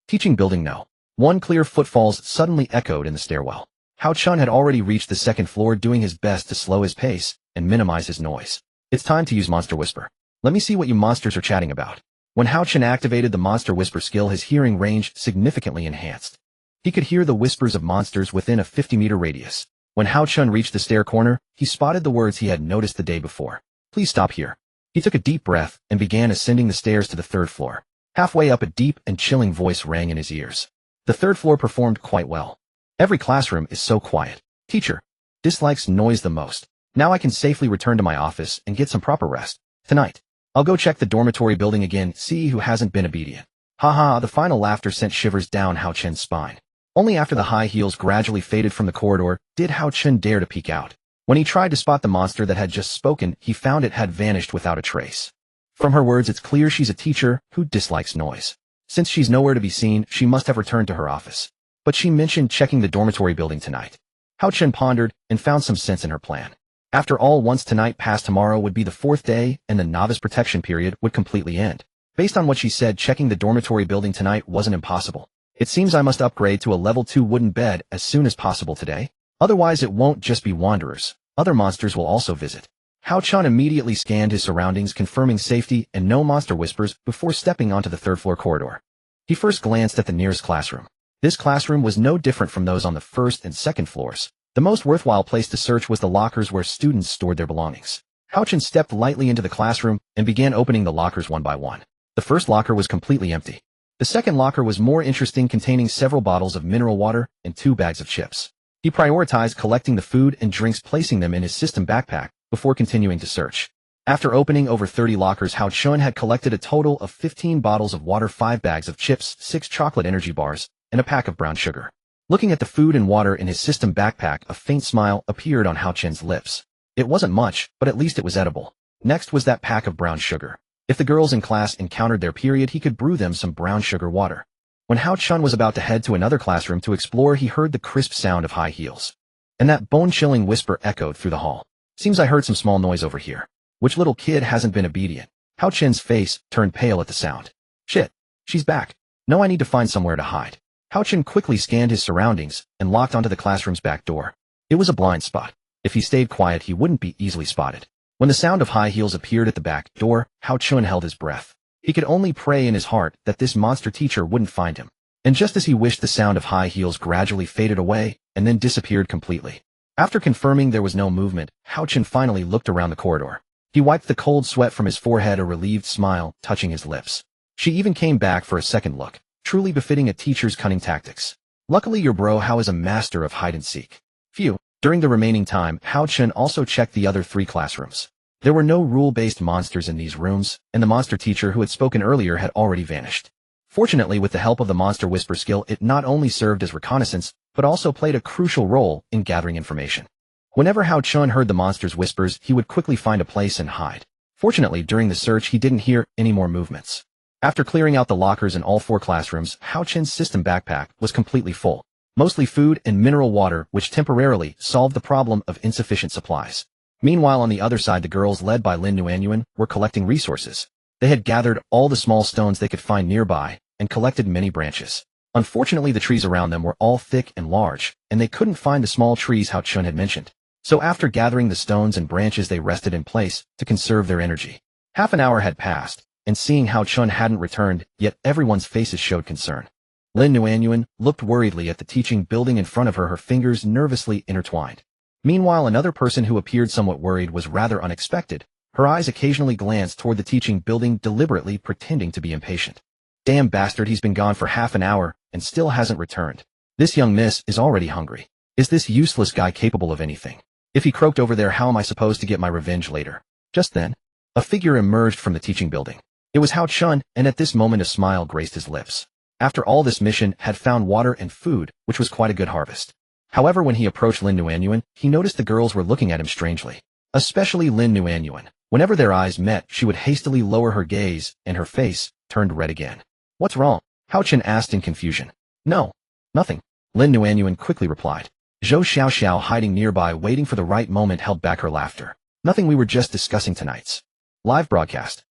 Teaching building no. One clear footfalls suddenly echoed in the stairwell. Hao Chen had already reached the second floor, doing his best to slow his pace and minimize his noise. It's time to use Monster Whisper. Let me see what you monsters are chatting about. When Hao Chen activated the Monster Whisper skill, his hearing range significantly enhanced. He could hear the whispers of monsters within a 50-meter radius. When Hao Chen reached the stair corner, he spotted the words he had noticed the day before. Please stop here. He took a deep breath and began ascending the stairs to the third floor. Halfway up, a deep and chilling voice rang in his ears. The third floor performed quite well. Every classroom is so quiet. Teacher dislikes noise the most. Now I can safely return to my office and get some proper rest. Tonight, I'll go check the dormitory building again, see who hasn't been obedient. Haha, the final laughter sent shivers down Hao Chen's spine. Only after the high heels gradually faded from the corridor did Hao Chen dare to peek out. When he tried to spot the monster that had just spoken, he found it had vanished without a trace. From her words, it's clear she's a teacher who dislikes noise. Since she's nowhere to be seen, she must have returned to her office. But she mentioned checking the dormitory building tonight. Hao Chen pondered and found some sense in her plan. After all, once tonight passed, tomorrow would be the fourth day and the novice protection period would completely end. Based on what she said, checking the dormitory building tonight wasn't impossible. It seems I must upgrade to a level 2 wooden bed as soon as possible today. Otherwise it won't just be wanderers. Other monsters will also visit. Hao Chen immediately scanned his surroundings, confirming safety and no monster whispers before stepping onto the third floor corridor. He first glanced at the nearest classroom. This classroom was no different from those on the first and second floors. The most worthwhile place to search was the lockers where students stored their belongings. Hao Chen stepped lightly into the classroom and began opening the lockers one by one. The first locker was completely empty. The second locker was more interesting, containing several bottles of mineral water and 2 bags of chips. He prioritized collecting the food and drinks, placing them in his system backpack before continuing to search. After opening over 30 lockers, Hao Chen had collected a total of 15 bottles of water, 5 bags of chips, 6 chocolate energy bars, and a pack of brown sugar. Looking at the food and water in his system backpack, a faint smile appeared on Hao Chen's lips. It wasn't much, but at least it was edible. Next was that pack of brown sugar. If the girls in class encountered their period, he could brew them some brown sugar water. When Hao Chen was about to head to another classroom to explore, he heard the crisp sound of high heels. And that bone-chilling whisper echoed through the hall. Seems I heard some small noise over here. Which little kid hasn't been obedient? Hao Chen's face turned pale at the sound. Shit. She's back. No, I need to find somewhere to hide. Hao Chen quickly scanned his surroundings and locked onto the classroom's back door. It was a blind spot. If he stayed quiet, he wouldn't be easily spotted. When the sound of high heels appeared at the back door, Hao Chen held his breath. He could only pray in his heart that this monster teacher wouldn't find him. And just as he wished, the sound of high heels gradually faded away and then disappeared completely. After confirming there was no movement, Hao Chen finally looked around the corridor. He wiped the cold sweat from his forehead, a relieved smile touching his lips. She even came back for a second look, truly befitting a teacher's cunning tactics. Luckily your bro Hao is a master of hide-and-seek. Phew. During the remaining time, Hao Chen also checked the other 3 classrooms. There were no rule-based monsters in these rooms, and the monster teacher who had spoken earlier had already vanished. Fortunately, with the help of the monster whisper skill, it not only served as reconnaissance, but also played a crucial role in gathering information. Whenever Hao Chen heard the monster's whispers, he would quickly find a place and hide. Fortunately, during the search, he didn't hear any more movements. After clearing out the lockers in all 4 classrooms, Hao Chen's system backpack was completely full. Mostly food and mineral water, which temporarily solved the problem of insufficient supplies. Meanwhile, on the other side, the girls, led by Lin Nuanyuan, were collecting resources. They had gathered all the small stones they could find nearby and collected many branches. Unfortunately, the trees around them were all thick and large, and they couldn't find the small trees Hao Chen had mentioned. So after gathering the stones and branches, they rested in place to conserve their energy. Half an hour had passed, and seeing Hao Chen hadn't returned, yet everyone's faces showed concern. Lin Nuanyuan looked worriedly at the teaching building in front of her, her fingers nervously intertwined. Meanwhile, another person who appeared somewhat worried was rather unexpected. Her eyes occasionally glanced toward the teaching building, deliberately pretending to be impatient. Damn bastard, he's been gone for half an hour and still hasn't returned. This young miss is already hungry. Is this useless guy capable of anything? If he croaked over there, how am I supposed to get my revenge later? Just then, a figure emerged from the teaching building. It was Hao Chen, and at this moment a smile graced his lips. After all, this mission had found water and food, which was quite a good harvest. However, when he approached Lin Nuanyuan, he noticed the girls were looking at him strangely. Especially Lin Nuanyuan. Whenever their eyes met, she would hastily lower her gaze, and her face turned red again. What's wrong? Hao Chen asked in confusion. No. Nothing. Lin Nuanyuan quickly replied. Zhou Xiaoxiao, hiding nearby waiting for the right moment, held back her laughter. Nothing, we were just discussing tonight's live broadcast.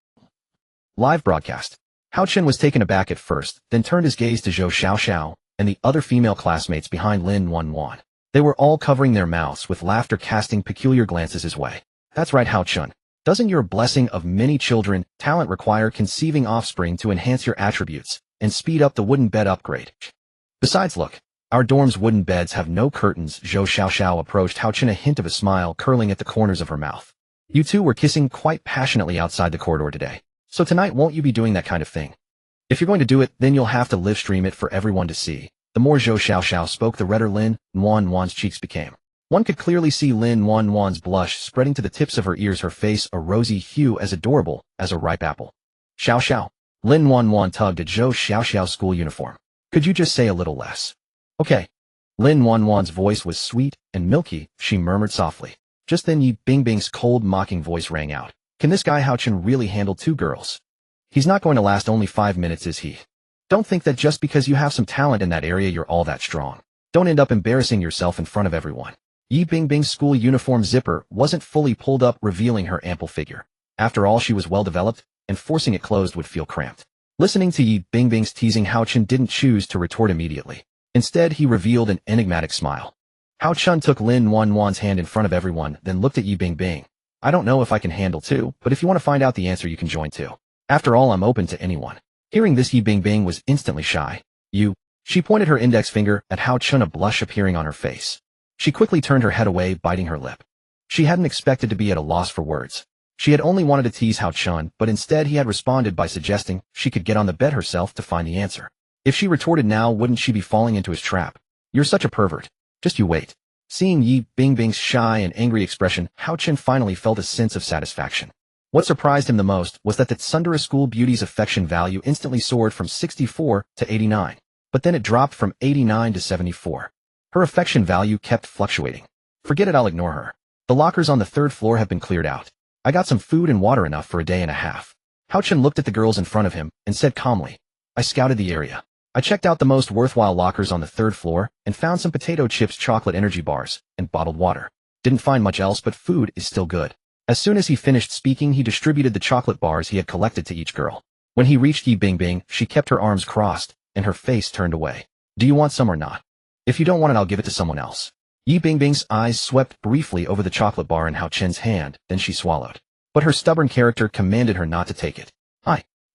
Live broadcast. Hao Chen was taken aback at first, then turned his gaze to Zhou Xiaoxiao and the other female classmates behind Lin Nuanyuan. They were all covering their mouths with laughter, casting peculiar glances his way. That's right, Hao Chen. Doesn't your blessing of many children talent require conceiving offspring to enhance your attributes and speed up the wooden bed upgrade? Besides, look, our dorm's wooden beds have no curtains. Zhou Xiaoxiao approached Hao Chen, a hint of a smile curling at the corners of her mouth. You two were kissing quite passionately outside the corridor today. So tonight, won't you be doing that kind of thing? If you're going to do it, then you'll have to live stream it for everyone to see. The more Zhou Xiaoxiao spoke, the redder Lin Nuanyuan's cheeks became. One could clearly see Lin Nuanyuan's blush spreading to the tips of her ears, her face a rosy hue as adorable as a ripe apple. Xiaoxiao. Lin Nuanyuan tugged at Zhou Xiaoxiao's school uniform. Could you just say a little less? Okay. Lin Nuanyuan's voice was sweet and milky, she murmured softly. Just then Yi Bingbing's cold, mocking voice rang out. Can this guy Hao Chen really handle 2 girls? He's not going to last only 5 minutes, is he? Don't think that just because you have some talent in that area you're all that strong. Don't end up embarrassing yourself in front of everyone. Yi Bingbing's school uniform zipper wasn't fully pulled up, revealing her ample figure. After all, she was well developed, and forcing it closed would feel cramped. Listening to Yi Bingbing's teasing, Hao Chen didn't choose to retort immediately. Instead, he revealed an enigmatic smile. Hao Chen took Lin Nuanyuan's hand in front of everyone, then looked at Yi Bingbing. I don't know if I can handle 2, but if you want to find out the answer, you can join too. After all, I'm open to anyone. Hearing this, Yi Bingbing was instantly shy. You. She pointed her index finger at Hao Chen, a blush appearing on her face. She quickly turned her head away, biting her lip. She hadn't expected to be at a loss for words. She had only wanted to tease Hao Chen, but instead he had responded by suggesting she could get on the bed herself to find the answer. If she retorted now, wouldn't she be falling into his trap? You're such a pervert. Just you wait. Seeing Yi Bingbing's shy and angry expression, Hao Chen finally felt a sense of satisfaction. What surprised him the most was that the Tsundere school beauty's affection value instantly soared from 64 to 89. But then it dropped from 89 to 74. Her affection value kept fluctuating. Forget it, I'll ignore her. The lockers on the 3rd floor have been cleared out. I got some food and water, enough for a day and a half. Hao Chen looked at the girls in front of him and said calmly, I scouted the area. I checked out the most worthwhile lockers on the 3rd floor and found some potato chips, chocolate energy bars, and bottled water. Didn't find much else, but food is still good. As soon as he finished speaking, he distributed the chocolate bars he had collected to each girl. When he reached Yi Bingbing, she kept her arms crossed, and her face turned away. Do you want some or not? If you don't want it, I'll give it to someone else. Yi Bingbing's eyes swept briefly over the chocolate bar in Hao Chen's hand, then she swallowed. But her stubborn character commanded her not to take it.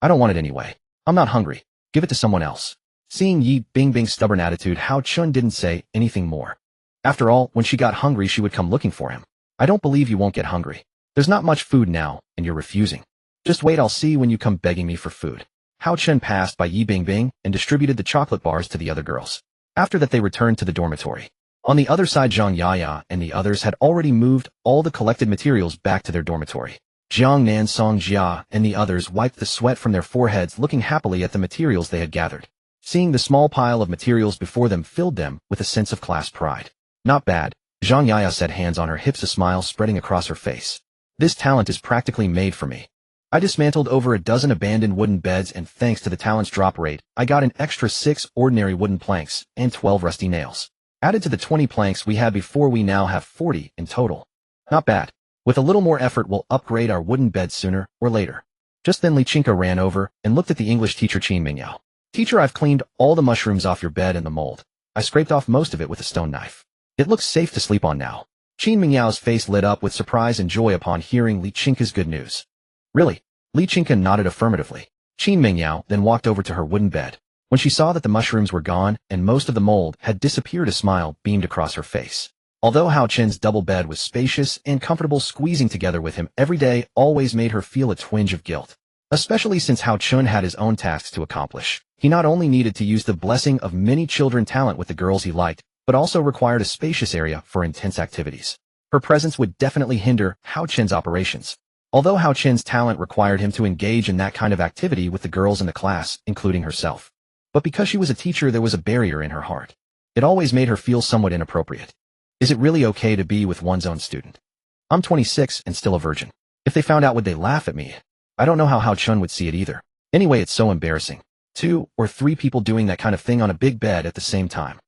I don't want it anyway. I'm not hungry. Give it to someone else. Seeing Yi Bingbing's stubborn attitude, Hao Chun didn't say anything more. After all, when she got hungry, she would come looking for him. I don't believe you won't get hungry. There's not much food now, and you're refusing. Just wait, I'll see when you come begging me for food. Hao Chun passed by Yi Bingbing and distributed the chocolate bars to the other girls. After that, they returned to the dormitory. On the other side, Zhang Yaya and the others had already moved all the collected materials back to their dormitory. Jiang Nan, Song Jia, and the others wiped the sweat from their foreheads, looking happily at the materials they had gathered. Seeing the small pile of materials before them filled them with a sense of class pride. Not bad, Zhang Yaya said, hands on her hips, a smile spreading across her face. This talent is practically made for me. I dismantled over a dozen abandoned wooden beds, and thanks to the talent's drop rate, I got an extra 6 ordinary wooden planks and 12 rusty nails. Added to the 20 planks we had before, we now have 40 in total. Not bad. With a little more effort, we'll upgrade our wooden beds sooner or later. Just then Li Chinka ran over and looked at the English teacher Qin Mingyao. Teacher, I've cleaned all the mushrooms off your bed and the mold. I scraped off most of it with a stone knife. It looks safe to sleep on now. Qin Mingyao's face lit up with surprise and joy upon hearing Li Chinka's good news. Really? Li Chinka nodded affirmatively. Qin Mingyao then walked over to her wooden bed. When she saw that the mushrooms were gone and most of the mold had disappeared, a smile beamed across her face. Although Hao Chen's double bed was spacious and comfortable, squeezing together with him every day always made her feel a twinge of guilt. Especially since Hao Chun had his own tasks to accomplish. He not only needed to use the blessing of many children talent with the girls he liked, but also required a spacious area for intense activities. Her presence would definitely hinder Hao Chen's operations. Although Hao Chen's talent required him to engage in that kind of activity with the girls in the class, including herself. But because she was a teacher, there was a barrier in her heart. It always made her feel somewhat inappropriate. Is it really okay to be with one's own student? I'm 26 and still a virgin. If they found out, would they laugh at me? I don't know how Hao Chun would see it either. Anyway, it's so embarrassing. 2 or 3 people doing that kind of thing on a big bed at the same time.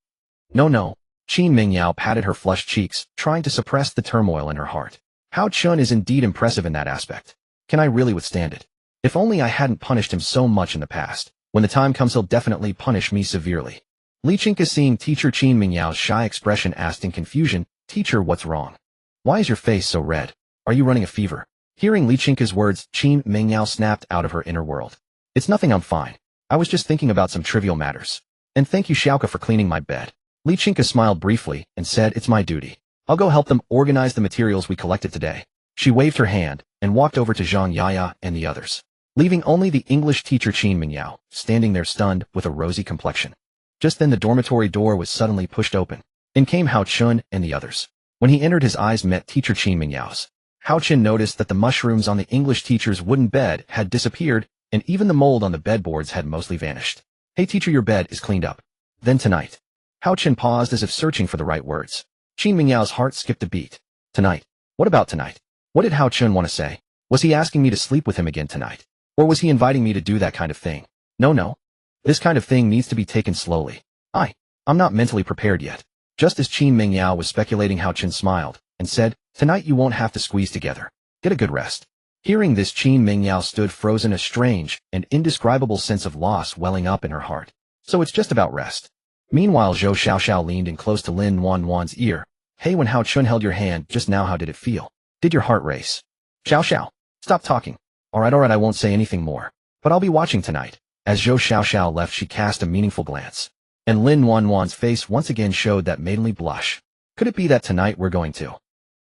No. Qin Mingyao patted her flushed cheeks, trying to suppress the turmoil in her heart. Hao Chun is indeed impressive in that aspect. Can I really withstand it? If only I hadn't punished him so much in the past. When the time comes, he'll definitely punish me severely. Li Chinka, seeing teacher Qin Mingyao's shy expression, asked in confusion, Teacher, what's wrong? Why is your face so red? Are you running a fever? Hearing Li Chinka's words, Qin Mingyao snapped out of her inner world. It's nothing, I'm fine. I was just thinking about some trivial matters. And thank you, Xiaoka, for cleaning my bed. Li Chinka smiled briefly and said, it's my duty. I'll go help them organize the materials we collected today. She waved her hand and walked over to Zhang Yaya and the others, leaving only the English teacher Qin Mingyao, standing there stunned with a rosy complexion. Just then the dormitory door was suddenly pushed open. In came Hao Chun and the others. When he entered, his eyes met teacher Qin Mingyao's. Hao Chun noticed that the mushrooms on the English teacher's wooden bed had disappeared, and even the mold on the bedboards had mostly vanished. Hey teacher, your bed is cleaned up. Then tonight. Hao Chun paused as if searching for the right words. Qin Mingyao's heart skipped a beat. Tonight? What about tonight? What did Hao Chun want to say? Was he asking me to sleep with him again tonight? Or was he inviting me to do that kind of thing? No. This kind of thing needs to be taken slowly. I'm not mentally prepared yet. Just as Qin Mingyao was speculating, Hao Chun smiled and said, tonight you won't have to squeeze together. Get a good rest. Hearing this, Qin Mingyao stood frozen, a strange and indescribable sense of loss welling up in her heart. So it's just about rest. Meanwhile, Zhou Xiaoxiao leaned in close to Lin Wanwan's ear. Hey, when Hao Chun held your hand just now, how did it feel? Did your heart race? Xiaoxiao, stop talking. Alright, I won't say anything more. But I'll be watching tonight. As Zhou Xiaoxiao left, she cast a meaningful glance. And Lin Wanwan's face once again showed that maidenly blush. Could it be that tonight we're going to?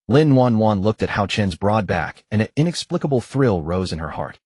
Lin Wanwan looked at Hao Chun's broad back, and an inexplicable thrill rose in her heart.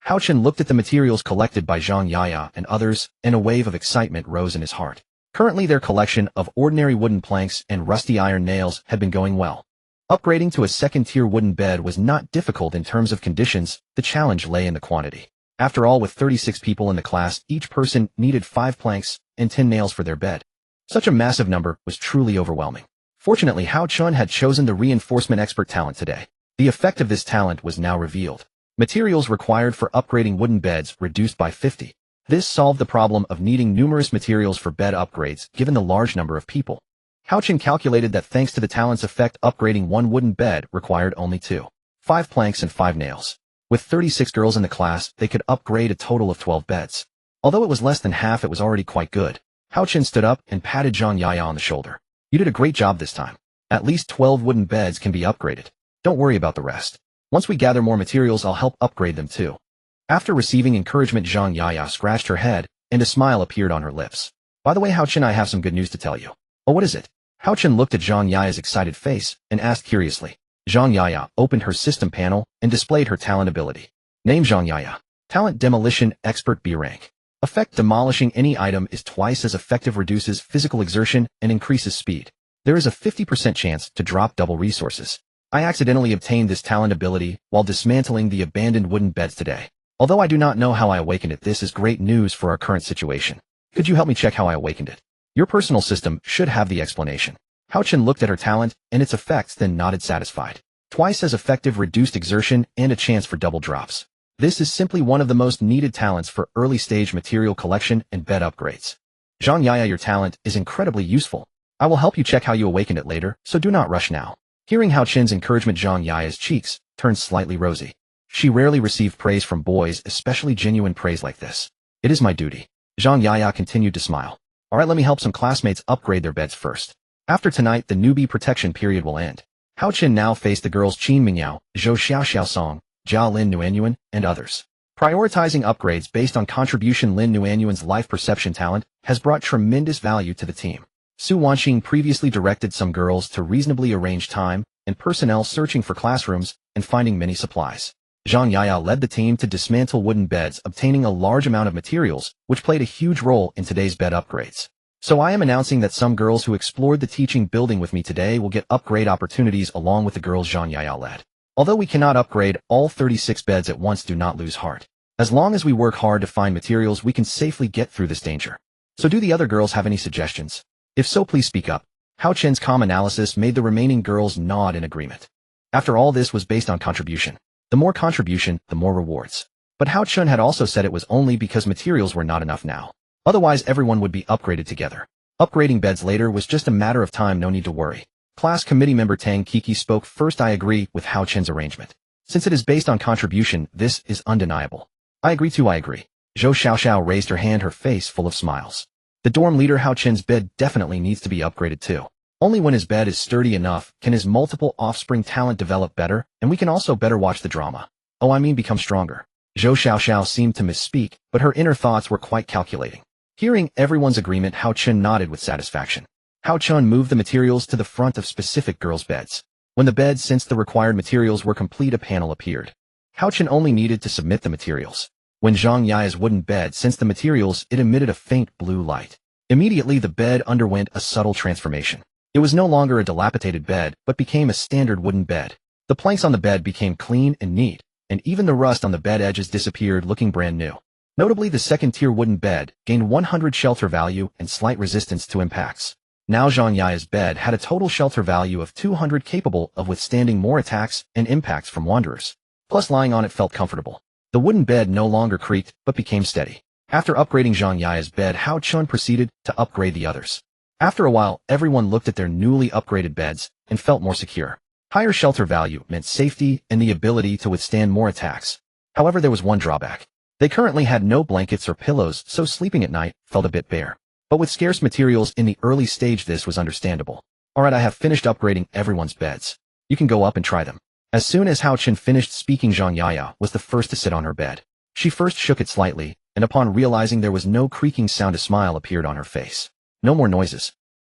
Hao Chun looked at the materials collected by Zhang Yaya and others, and a wave of excitement rose in his heart. Currently, their collection of ordinary wooden planks and rusty iron nails had been going well. Upgrading to a second-tier wooden bed was not difficult in terms of conditions. The challenge lay in the quantity. After all, with 36 people in the class, each person needed 5 planks and 10 nails for their bed. Such a massive number was truly overwhelming. Fortunately, Hao Chun had chosen the reinforcement expert talent today. The effect of this talent was now revealed. Materials required for upgrading wooden beds reduced by 50. This solved the problem of needing numerous materials for bed upgrades given the large number of people. Hao Chen calculated that thanks to the talent's effect, upgrading one wooden bed required only 5 planks and 5 nails. With 36 girls in the class, they could upgrade a total of 12 beds. Although it was less than half, it was already quite good. Hao Chen stood up and patted Zhang Yaya on the shoulder. You did a great job this time. At least 12 wooden beds can be upgraded. Don't worry about the rest. Once we gather more materials, I'll help upgrade them too. After receiving encouragement, Zhang Yaya scratched her head, and a smile appeared on her lips. By the way, Hao Chen, I have some good news to tell you. Oh, what is it? Hao Chen looked at Zhang Yaya's excited face and asked curiously. Zhang Yaya opened her system panel and displayed her talent ability. Name: Zhang Yaya. Talent: Demolition Expert, B rank. Effect: demolishing any item is twice as effective, reduces physical exertion, and increases speed. There is a 50% chance to drop double resources. I accidentally obtained this talent ability while dismantling the abandoned wooden beds today. Although I do not know how I awakened it, this is great news for our current situation. Could you help me check how I awakened it? Your personal system should have the explanation. Hao Chen looked at her talent and its effects, then nodded satisfied. Twice as effective, reduced exertion, and a chance for double drops. This is simply one of the most needed talents for early-stage material collection and bed upgrades. Zhang Yaya, your talent is incredibly useful. I will help you check how you awakened it later, so do not rush now. Hearing Hao Chen's encouragement, Zhang Yaya's cheeks turned slightly rosy. She rarely received praise from boys, especially genuine praise like this. It is my duty. Zhang Yaya continued to smile. Alright, let me help some classmates upgrade their beds first. After tonight, the newbie protection period will end. Hao Chen now faced the girls Qin Mingyao, Zhou Xiaoxiaosong, Jia Lin Nuanyuan, and others. Prioritizing upgrades based on contribution. Lin Nuanyuan's life perception talent has brought tremendous value to the team. Su Wanxing previously directed some girls to reasonably arrange time and personnel, searching for classrooms and finding many supplies. Zhang Yaya led the team to dismantle wooden beds, obtaining a large amount of materials, which played a huge role in today's bed upgrades. So I am announcing that some girls who explored the teaching building with me today will get upgrade opportunities along with the girls Zhang Yaya led. Although we cannot upgrade all 36 beds at once, do not lose heart. As long as we work hard to find materials, we can safely get through this danger. So do the other girls have any suggestions? If so, please speak up. Hao Chen's calm analysis made the remaining girls nod in agreement. After all, this was based on contribution. The more contribution, the more rewards. But Hao Chen had also said it was only because materials were not enough now. Otherwise, everyone would be upgraded together. Upgrading beds later was just a matter of time, no need to worry. Class committee member Tang Kiki spoke first. I agree with Hao Chen's arrangement. Since it is based on contribution, this is undeniable. I agree too, I agree. Zhou Xiaoxiao raised her hand, her face full of smiles. The dorm leader Hao Chen's bed definitely needs to be upgraded too. Only when his bed is sturdy enough can his multiple offspring talent develop better, and we can also better watch the drama. Oh, I mean become stronger. Zhou Xiaoxiao seemed to misspeak, but her inner thoughts were quite calculating. Hearing everyone's agreement, Hao Chen nodded with satisfaction. Hao Chen moved the materials to the front of specific girls' beds. When the beds sensed the required materials were complete, a panel appeared. Hao Chen only needed to submit the materials. When Zhang Yaya's wooden bed sensed the materials, it emitted a faint blue light. Immediately, the bed underwent a subtle transformation. It was no longer a dilapidated bed, but became a standard wooden bed. The planks on the bed became clean and neat, and even the rust on the bed edges disappeared, looking brand new. Notably, the second-tier wooden bed gained 100 shelter value and slight resistance to impacts. Now Zhang Yaya's bed had a total shelter value of 200, capable of withstanding more attacks and impacts from wanderers. Plus, lying on it felt comfortable. The wooden bed no longer creaked, but became steady. After upgrading Zhang Yaya's bed, Hao Chen proceeded to upgrade the others. After a while, everyone looked at their newly upgraded beds and felt more secure. Higher shelter value meant safety and the ability to withstand more attacks. However, there was one drawback. They currently had no blankets or pillows, so sleeping at night felt a bit bare. But with scarce materials in the early stage, this was understandable. Alright, I have finished upgrading everyone's beds. You can go up and try them. As soon as Hao Chen finished speaking, Zhang Yaya was the first to sit on her bed. She first shook it slightly, and upon realizing there was no creaking sound, a smile appeared on her face. No more noises.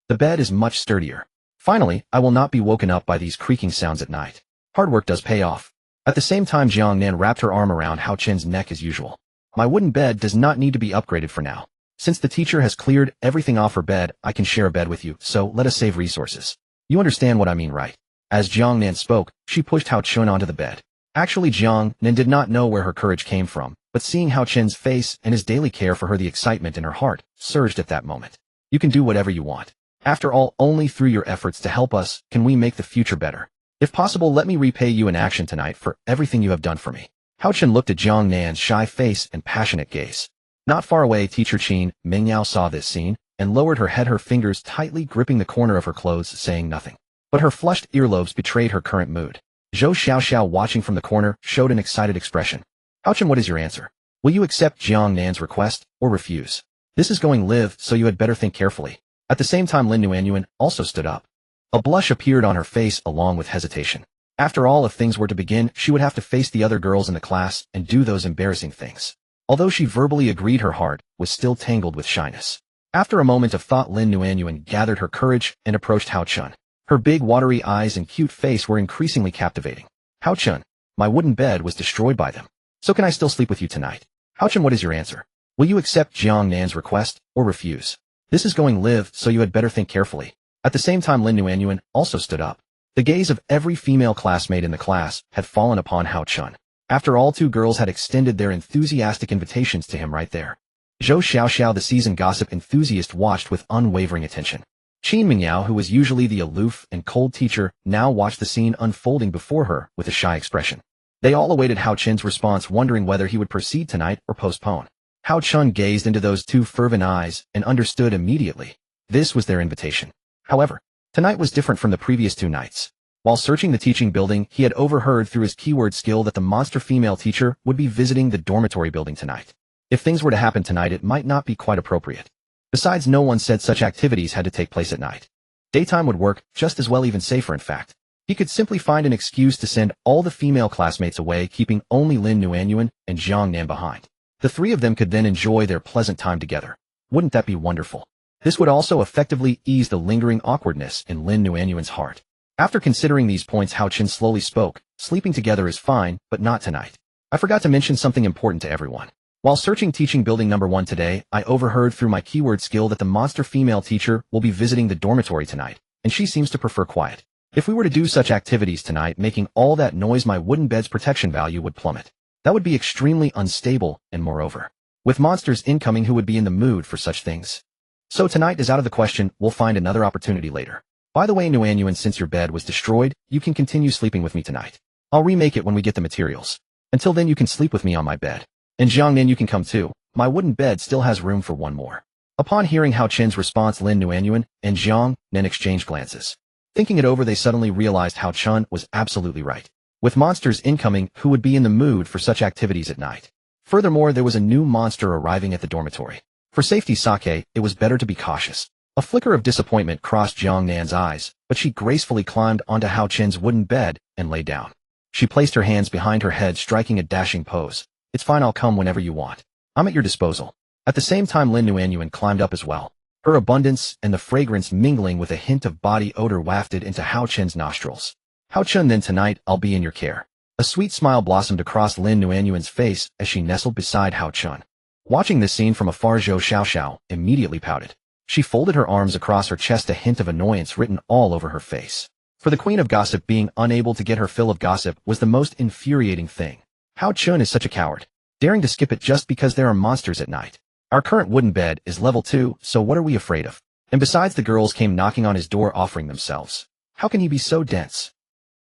The bed is much sturdier. Finally, I will not be woken up by these creaking sounds at night. Hard work does pay off. At the same time, Jiang Nan wrapped her arm around Hao Chen's neck as usual. My wooden bed does not need to be upgraded for now. Since the teacher has cleared everything off her bed, I can share a bed with you, so let us save resources. You understand what I mean, right? As Jiang Nan spoke, she pushed Hao Chen onto the bed. Actually, Jiang Nan did not know where her courage came from, but seeing Hao Chen's face and his daily care for her, the excitement in her heart surged at that moment. You can do whatever you want. After all, only through your efforts to help us can we make the future better. If possible, let me repay you in action tonight for everything you have done for me. Hao Chen looked at Jiang Nan's shy face and passionate gaze. Not far away, teacher Qin Mingyao saw this scene and lowered her head, her fingers tightly gripping the corner of her clothes, saying nothing. But her flushed earlobes betrayed her current mood. Zhou Xiaoxiao, watching from the corner, showed an excited expression. Hao Chen, what is your answer? Will you accept Jiang Nan's request, or refuse? This is going live, so you had better think carefully. At the same time, Lin Nuanyuan also stood up. A blush appeared on her face along with hesitation. After all, if things were to begin, she would have to face the other girls in the class and do those embarrassing things. Although she verbally agreed, her heart was still tangled with shyness. After a moment of thought, Lin Nuanyuan gathered her courage and approached Hao Chen. Her big, watery eyes and cute face were increasingly captivating. Hao Chen, my wooden bed was destroyed by them. So can I still sleep with you tonight? Hao Chen, what is your answer? Will you accept Jiang Nan's request, or refuse? This is going live, so you had better think carefully. At the same time, Lin Nuanyuan also stood up. The gaze of every female classmate in the class had fallen upon Hao Chen. After all, two girls had extended their enthusiastic invitations to him right there. Zhou Xiaoxiao, the seasoned gossip enthusiast, watched with unwavering attention. Qin Mingyao, who was usually the aloof and cold teacher, now watched the scene unfolding before her with a shy expression. They all awaited Hao Chen's response, wondering whether he would proceed tonight or postpone. Hao Chen gazed into those two fervent eyes and understood immediately. This was their invitation. However, tonight was different from the previous two nights. While searching the teaching building, he had overheard through his keyword skill that the monster female teacher would be visiting the dormitory building tonight. If things were to happen tonight, it might not be quite appropriate. Besides, no one said such activities had to take place at night. Daytime would work just as well, even safer in fact. He could simply find an excuse to send all the female classmates away, keeping only Lin Nuanyuan and Jiang Nan behind. The three of them could then enjoy their pleasant time together. Wouldn't that be wonderful? This would also effectively ease the lingering awkwardness in Lin Nuanyuan's heart. After considering these points, Hao Chen slowly spoke. Sleeping together is fine, but not tonight. I forgot to mention something important to everyone. While searching teaching building number 1 today, I overheard through my keyword skill that the monster female teacher will be visiting the dormitory tonight, and she seems to prefer quiet. If we were to do such activities tonight, making all that noise, my wooden bed's protection value would plummet. That would be extremely unstable, and moreover, with monsters incoming, who would be in the mood for such things? So tonight is out of the question. We'll find another opportunity later. By the way, Nuanyuan, since your bed was destroyed, you can continue sleeping with me tonight. I'll remake it when we get the materials. Until then, you can sleep with me on my bed. And Jiang Nan, you can come too. My wooden bed still has room for one more. Upon hearing Hao Chen's response, Lin Nuanyuan and Jiang Nan exchanged glances. Thinking it over, they suddenly realized Hao Chen was absolutely right. With monsters incoming, who would be in the mood for such activities at night? Furthermore, there was a new monster arriving at the dormitory. For safety's sake, it was better to be cautious. A flicker of disappointment crossed Jiang Nan's eyes, but she gracefully climbed onto Hao Chen's wooden bed and lay down. She placed her hands behind her head, striking a dashing pose. It's fine, I'll come whenever you want. I'm at your disposal. At the same time, Lin Nuanyuan climbed up as well. Her abundance and the fragrance mingling with a hint of body odor wafted into Hao Chen's nostrils. Hao Chen, then tonight I'll be in your care. A sweet smile blossomed across Lin Nuanyuan's face as she nestled beside Hao Chen. Watching this scene from afar, Zhou Xiaoxiao immediately pouted. She folded her arms across her chest, a hint of annoyance written all over her face. For the queen of gossip, being unable to get her fill of gossip was the most infuriating thing. Hao Chen is such a coward, daring to skip it just because there are monsters at night. Our current wooden bed is level 2, so what are we afraid of? And besides, the girls came knocking on his door offering themselves. How can he be so dense?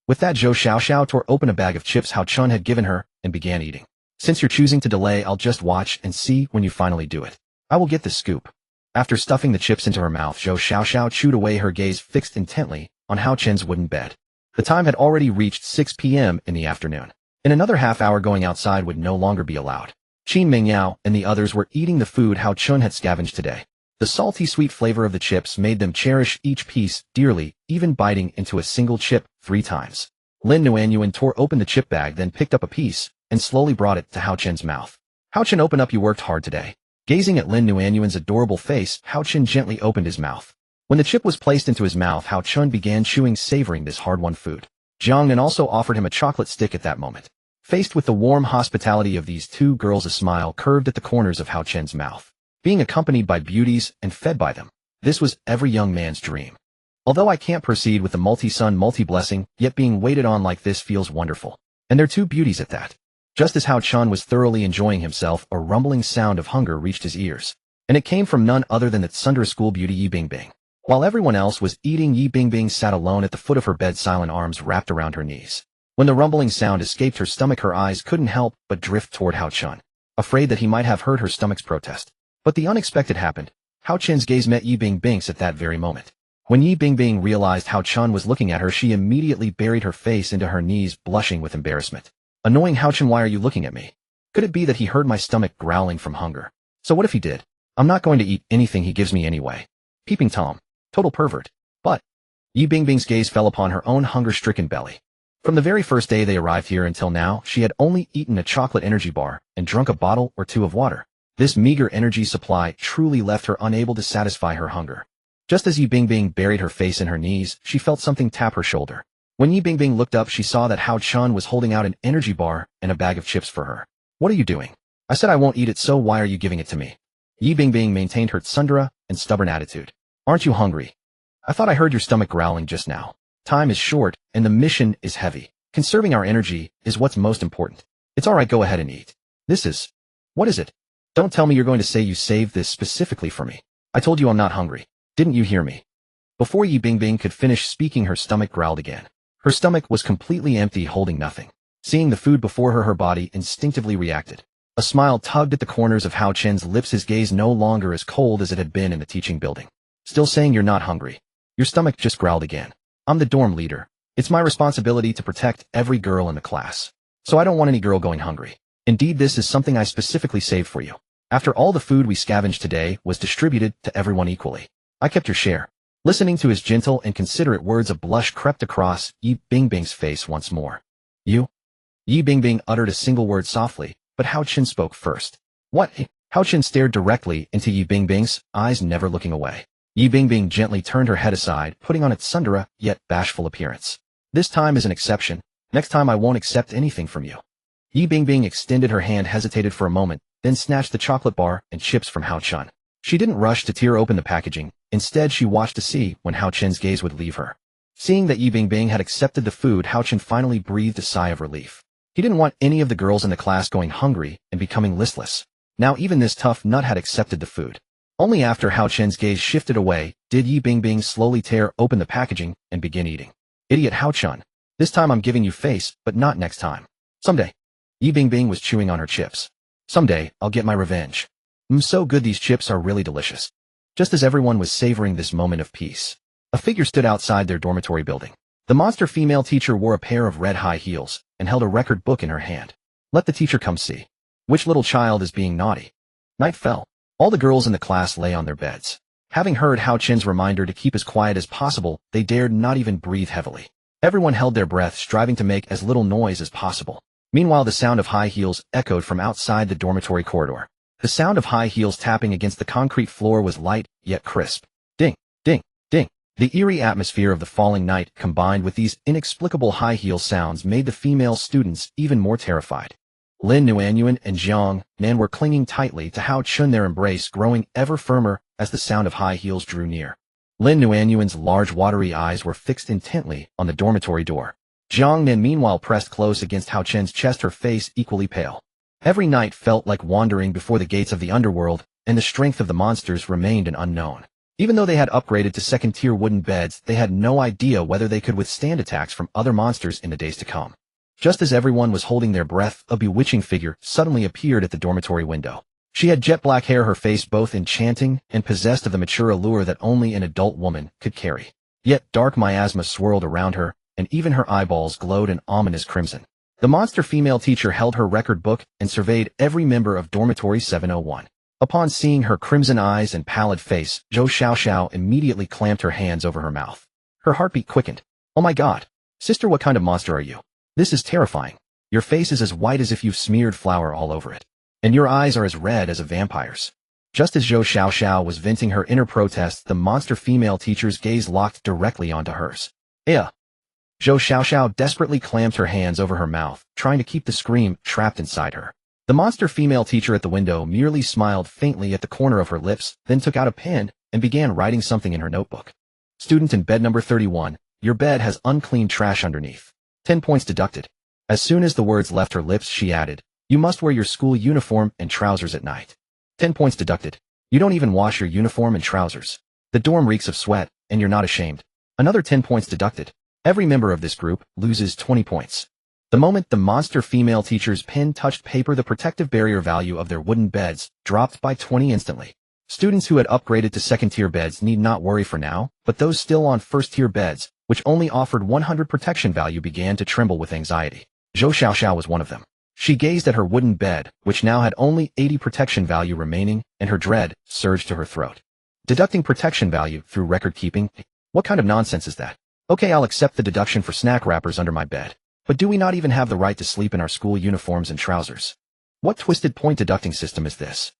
With that, Zhou Xiaoxiao tore open a bag of chips Hao Chen had given her and began eating. Since you're choosing to delay, I'll just watch and see when you finally do it. I will get the scoop. After stuffing the chips into her mouth, Zhou Xiaoxiao chewed away, her gaze fixed intently on Hao Chen's wooden bed. The time had already reached 6 p.m. in the afternoon. In another half hour, going outside would no longer be allowed. Qin Mingyao and the others were eating the food Hao Chen had scavenged today. The salty, sweet flavor of the chips made them cherish each piece dearly, even biting into a single chip 3 times. Lin Nuanyuan tore open the chip bag, then picked up a piece and slowly brought it to Hao Chen's mouth. Hao Chen, open up, you worked hard today. Gazing at Lin Nuanyuan's adorable face, Hao Chen gently opened his mouth. When the chip was placed into his mouth, Hao Chen began chewing, savoring this hard-won food. Jiang Nan also offered him a chocolate stick at that moment. Faced with the warm hospitality of these two girls, a smile curved at the corners of Hao Chen's mouth. Being accompanied by beauties and fed by them, this was every young man's dream. Although I can't proceed with the multi-son, multi-blessing, yet being waited on like this feels wonderful. And they're two beauties at that. Just as Hao Chen was thoroughly enjoying himself, a rumbling sound of hunger reached his ears. And it came from none other than that Sunday school beauty Yi Bingbing. While everyone else was eating, Yi Bingbing sat alone at the foot of her bed, silent, arms wrapped around her knees. When the rumbling sound escaped her stomach, her eyes couldn't help but drift toward Hao Chen, afraid that he might have heard her stomach's protest. But the unexpected happened. Hao Chen's gaze met Yi Bingbing's at that very moment. When Yi Bingbing realized Hao Chen was looking at her, she immediately buried her face into her knees, blushing with embarrassment. Annoying Hao Chen, why are you looking at me? Could it be that he heard my stomach growling from hunger? So what if he did? I'm not going to eat anything he gives me anyway. Peeping Tom. Total pervert. But Yi Bingbing's gaze fell upon her own hunger-stricken belly. From the very first day they arrived here until now, she had only eaten a chocolate energy bar and drunk a bottle or two of water. This meager energy supply truly left her unable to satisfy her hunger. Just as Yi Bingbing buried her face in her knees, she felt something tap her shoulder. When Yi Bingbing looked up, she saw that Hao Chen was holding out an energy bar and a bag of chips for her. What are you doing? I said I won't eat it, so why are you giving it to me? Yi Bingbing maintained her tsundere and stubborn attitude. Aren't you hungry? I thought I heard your stomach growling just now. Time is short, and the mission is heavy. Conserving our energy is what's most important. It's alright, go ahead and eat. What is it? Don't tell me you're going to say you saved this specifically for me. I told you I'm not hungry. Didn't you hear me? Before Yi Bingbing could finish speaking, her stomach growled again. Her stomach was completely empty, holding nothing. Seeing the food before her, her body instinctively reacted. A smile tugged at the corners of Hao Chen's lips, his gaze no longer as cold as it had been in the teaching building. Still saying you're not hungry. Your stomach just growled again. I'm the dorm leader. It's my responsibility to protect every girl in the class. So I don't want any girl going hungry. Indeed, this is something I specifically saved for you. After all the food we scavenged today was distributed to everyone equally. I kept your share. Listening to his gentle and considerate words, a blush crept across Yi Bingbing's face once more. You? Yi Bingbing uttered a single word softly, but Hao Chen spoke first. What? Hao Chen stared directly into Yi Bingbing's eyes, never looking away. Yi Bingbing gently turned her head aside, putting on its tsundere, yet bashful appearance. This time is an exception. Next time I won't accept anything from you. Yi Bingbing extended her hand, hesitated for a moment, then snatched the chocolate bar and chips from Hao Chen. She didn't rush to tear open the packaging. Instead, she watched to see when Hao Chen's gaze would leave her. Seeing that Yi Bingbing had accepted the food, Hao Chen finally breathed a sigh of relief. He didn't want any of the girls in the class going hungry and becoming listless. Now even this tough nut had accepted the food. Only after Hao Chen's gaze shifted away did Yi Bingbing slowly tear open the packaging and begin eating. Idiot Hao Chen. This time I'm giving you face, but not next time. Someday. Yi Bingbing was chewing on her chips. Someday, I'll get my revenge. So good, these chips are really delicious. Just as everyone was savoring this moment of peace, a figure stood outside their dormitory building. The monster female teacher wore a pair of red high heels and held a record book in her hand. Let the teacher come see. Which little child is being naughty? Night fell. All the girls in the class lay on their beds. Having heard Hao Chen's reminder to keep as quiet as possible, they dared not even breathe heavily. Everyone held their breath, striving to make as little noise as possible. Meanwhile, the sound of high heels echoed from outside the dormitory corridor. The sound of high heels tapping against the concrete floor was light, yet crisp. Ding, ding, ding. The eerie atmosphere of the falling night, combined with these inexplicable high heel sounds, made the female students even more terrified. Lin Nuanyuan and Jiang Nan were clinging tightly to Hao Chen, their embrace growing ever firmer as the sound of high heels drew near. Lin Nuanyuan's large watery eyes were fixed intently on the dormitory door. Jiang Nan meanwhile pressed close against Hao Chen's chest, her face equally pale. Every night felt like wandering before the gates of the underworld, and the strength of the monsters remained an unknown. Even though they had upgraded to second-tier wooden beds, they had no idea whether they could withstand attacks from other monsters in the days to come. Just as everyone was holding their breath, a bewitching figure suddenly appeared at the dormitory window. She had jet black hair, her face both enchanting and possessed of the mature allure that only an adult woman could carry. Yet dark miasma swirled around her, and even her eyeballs glowed an ominous crimson. The monster female teacher held her record book and surveyed every member of dormitory 701. Upon seeing her crimson eyes and pallid face, Zhou Xiaoxiao immediately clamped her hands over her mouth. Her heartbeat quickened. Oh my god. Sister, what kind of monster are you? This is terrifying. Your face is as white as if you've smeared flour all over it. And your eyes are as red as a vampire's. Just as Zhou Xiaoxiao was venting her inner protest, the monster female teacher's gaze locked directly onto hers. Zhou Xiaoxiao desperately clamped her hands over her mouth, trying to keep the scream trapped inside her. The monster female teacher at the window merely smiled faintly at the corner of her lips, then took out a pen and began writing something in her notebook. Student in bed number 31, your bed has unclean trash underneath. 10 points deducted. As soon as the words left her lips, she added, you must wear your school uniform and trousers at night. 10 points deducted. You don't even wash your uniform and trousers. The dorm reeks of sweat, and you're not ashamed. Another 10 points deducted. Every member of this group loses 20 points. The moment the monster female teacher's pen touched paper, the protective barrier value of their wooden beds dropped by 20 instantly. Students who had upgraded to second-tier beds need not worry for now, but those still on first-tier beds, which only offered 100 protection value, began to tremble with anxiety. Zhou Xiaoxiao was one of them. She gazed at her wooden bed, which now had only 80 protection value remaining, and her dread surged to her throat. Deducting protection value through record-keeping? What kind of nonsense is that? Okay, I'll accept the deduction for snack wrappers under my bed. But do we not even have the right to sleep in our school uniforms and trousers? What twisted point deducting system is this?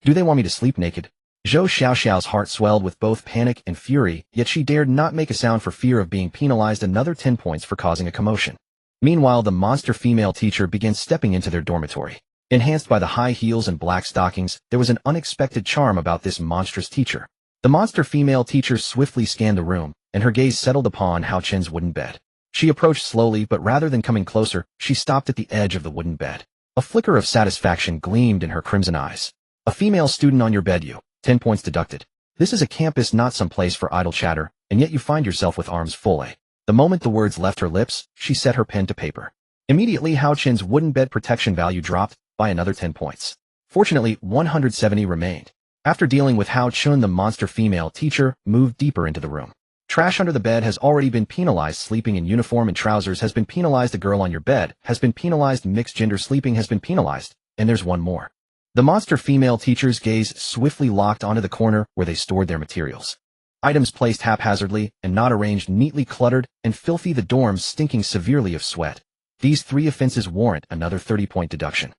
Do they want me to sleep naked? Zhou Xiaoxiao's heart swelled with both panic and fury, yet she dared not make a sound for fear of being penalized another 10 points for causing a commotion. Meanwhile, the monster female teacher began stepping into their dormitory. Enhanced by the high heels and black stockings, there was an unexpected charm about this monstrous teacher. The monster female teacher swiftly scanned the room, and her gaze settled upon Hao Chen's wooden bed. She approached slowly, but rather than coming closer, she stopped at the edge of the wooden bed. A flicker of satisfaction gleamed in her crimson eyes. A female student on your bed, you. 10 points deducted. This is a campus, not some place for idle chatter, and yet you find yourself with arms full, eh? The moment the words left her lips, she set her pen to paper. Immediately, Hao Chen's wooden bed protection value dropped by another 10 points. Fortunately, 170 remained. After dealing with Hao Chen, the monster female teacher moved deeper into the room. Trash under the bed has already been penalized. Sleeping in uniform and trousers has been penalized. A girl on your bed has been penalized. Mixed gender sleeping has been penalized. And there's one more. The monster female teacher's gaze swiftly locked onto the corner where they stored their materials. Items placed haphazardly and not arranged neatly, cluttered and filthy, the dorms stinking severely of sweat. These 3 offenses warrant another 30-point deduction.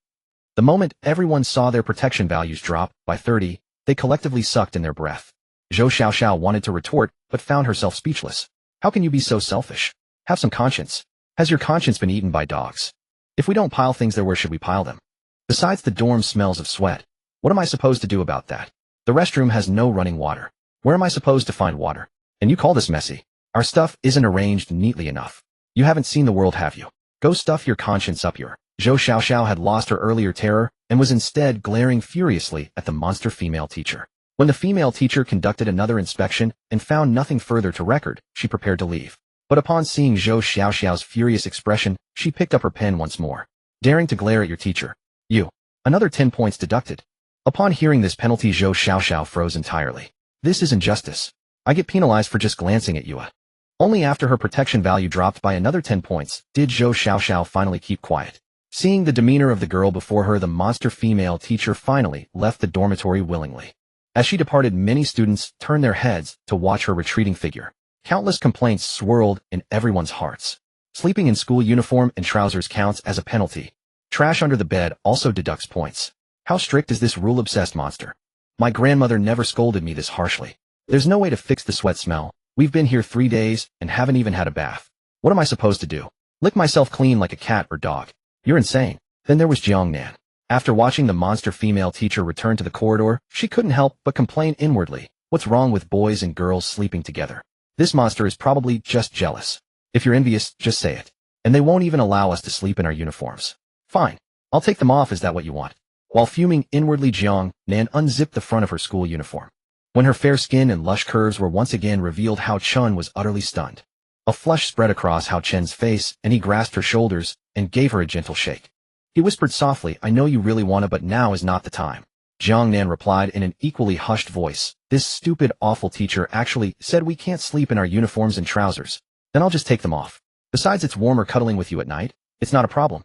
The moment everyone saw their protection values drop by 30, they collectively sucked in their breath. Zhou Xiaoxiao wanted to retort, but found herself speechless. How can you be so selfish? Have some conscience. Has your conscience been eaten by dogs? If we don't pile things there, where should we pile them? Besides, the dorm smells of sweat. What am I supposed to do about that? The restroom has no running water. Where am I supposed to find water? And you call this messy? Our stuff isn't arranged neatly enough. You haven't seen the world, have you? Go stuff your conscience up your. Zhou Xiaoxiao had lost her earlier terror and was instead glaring furiously at the monster female teacher. When the female teacher conducted another inspection and found nothing further to record, she prepared to leave. But upon seeing Zhou Xiaoxiao's furious expression, she picked up her pen once more. Daring to glare at your teacher. You. Another 10 points deducted. Upon hearing this penalty, Zhou Xiaoxiao froze entirely. This is injustice. I get penalized for just glancing at you. Only after her protection value dropped by another 10 points did Zhou Xiaoxiao finally keep quiet. Seeing the demeanor of the girl before her, the monster female teacher finally left the dormitory willingly. As she departed, many students turned their heads to watch her retreating figure. Countless complaints swirled in everyone's hearts. Sleeping in school uniform and trousers counts as a penalty. Trash under the bed also deducts points. How strict is this rule-obsessed monster? My grandmother never scolded me this harshly. There's no way to fix the sweat smell. We've been here 3 days and haven't even had a bath. What am I supposed to do? Lick myself clean like a cat or dog? You're insane. Then there was Jiangnan. After watching the monster female teacher return to the corridor, she couldn't help but complain inwardly. What's wrong with boys and girls sleeping together? This monster is probably just jealous. If you're envious, just say it. And they won't even allow us to sleep in our uniforms. Fine. I'll take them off. Is that what you want? While fuming inwardly, Jiangnan unzipped the front of her school uniform. When her fair skin and lush curves were once again revealed, Hao Chen was utterly stunned. A flush spread across Hao Chen's face, and he grasped her shoulders and gave her a gentle shake. He whispered softly, I know you really wanna, but now is not the time. Jiangnan replied in an equally hushed voice, this stupid, awful teacher actually said we can't sleep in our uniforms and trousers. Then I'll just take them off. Besides, it's warmer cuddling with you at night. It's not a problem.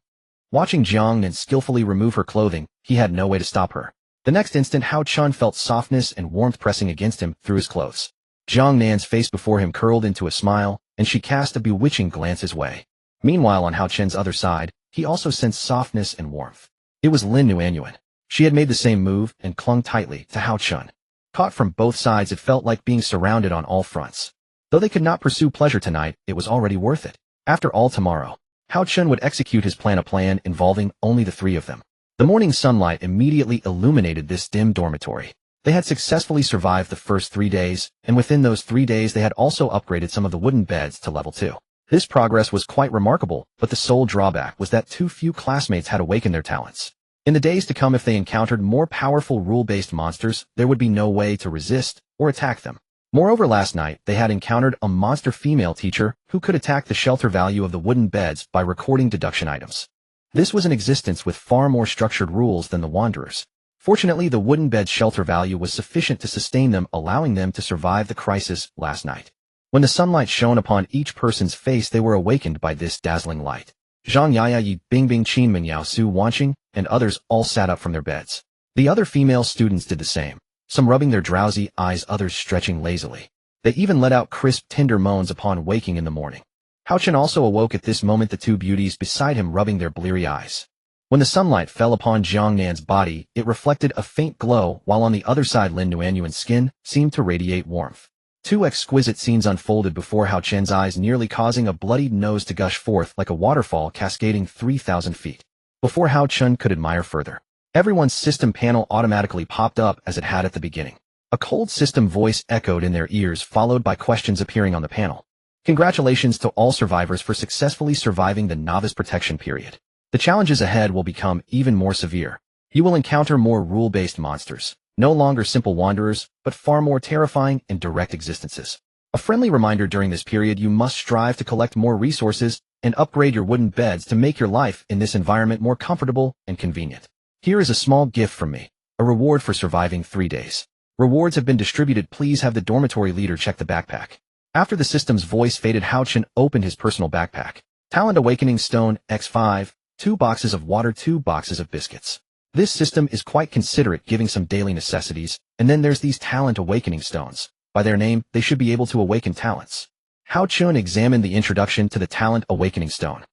Watching Jiangnan skillfully remove her clothing, he had no way to stop her. The next instant, Hao Chen felt softness and warmth pressing against him through his clothes. Jiangnan's face before him curled into a smile, and she cast a bewitching glance his way. Meanwhile, on Hao Chen's other side, he also sensed softness and warmth. It was Lin Nuanyuan. She had made the same move and clung tightly to Hao Chen. Caught from both sides, it felt like being surrounded on all fronts. Though they could not pursue pleasure tonight, it was already worth it. After all, tomorrow, Hao Chen would execute his plan, a plan involving only the 3 of them. The morning sunlight immediately illuminated this dim dormitory. They had successfully survived the first 3 days, and within those 3 days they had also upgraded some of the wooden beds to level 2. This progress was quite remarkable, but the sole drawback was that too few classmates had awakened their talents. In the days to come, if they encountered more powerful rule-based monsters, there would be no way to resist or attack them. Moreover, last night, they had encountered a monster female teacher who could attack the shelter value of the wooden beds by recording deduction items. This was an existence with far more structured rules than the Wanderers. Fortunately, the wooden bed's shelter value was sufficient to sustain them, allowing them to survive the crisis last night. When the sunlight shone upon each person's face, they were awakened by this dazzling light. Zhang Yaya Yi, Bing Bing Qin Mingyao Su Wanqing, and others all sat up from their beds. The other female students did the same, some rubbing their drowsy eyes, others stretching lazily. They even let out crisp, tender moans upon waking in the morning. Hao Chen also awoke at this moment, the two beauties beside him rubbing their bleary eyes. When the sunlight fell upon Jiang Nan's body, it reflected a faint glow, while on the other side Lin Nuanyuan's skin seemed to radiate warmth. Two exquisite scenes unfolded before Hao Chen's eyes, nearly causing a bloodied nose to gush forth like a waterfall cascading 3,000 feet. Before Hao Chen could admire further, everyone's system panel automatically popped up as it had at the beginning. A cold system voice echoed in their ears, followed by questions appearing on the panel. Congratulations to all survivors for successfully surviving the novice protection period. The challenges ahead will become even more severe. You will encounter more rule-based monsters, no longer simple wanderers, but far more terrifying and direct existences. A friendly reminder: during this period you must strive to collect more resources and upgrade your wooden beds to make your life in this environment more comfortable and convenient. Here is a small gift from me, a reward for surviving 3 days. Rewards have been distributed. Please have the dormitory leader check the backpack. After the system's voice faded, Hao Chen opened his personal backpack. Talent Awakening Stone, X5, 2 boxes of water, 2 boxes of biscuits. This system is quite considerate, giving some daily necessities, and then there's these Talent Awakening Stones. By their name, they should be able to awaken talents. Hao Chen examined the introduction to the Talent Awakening Stone.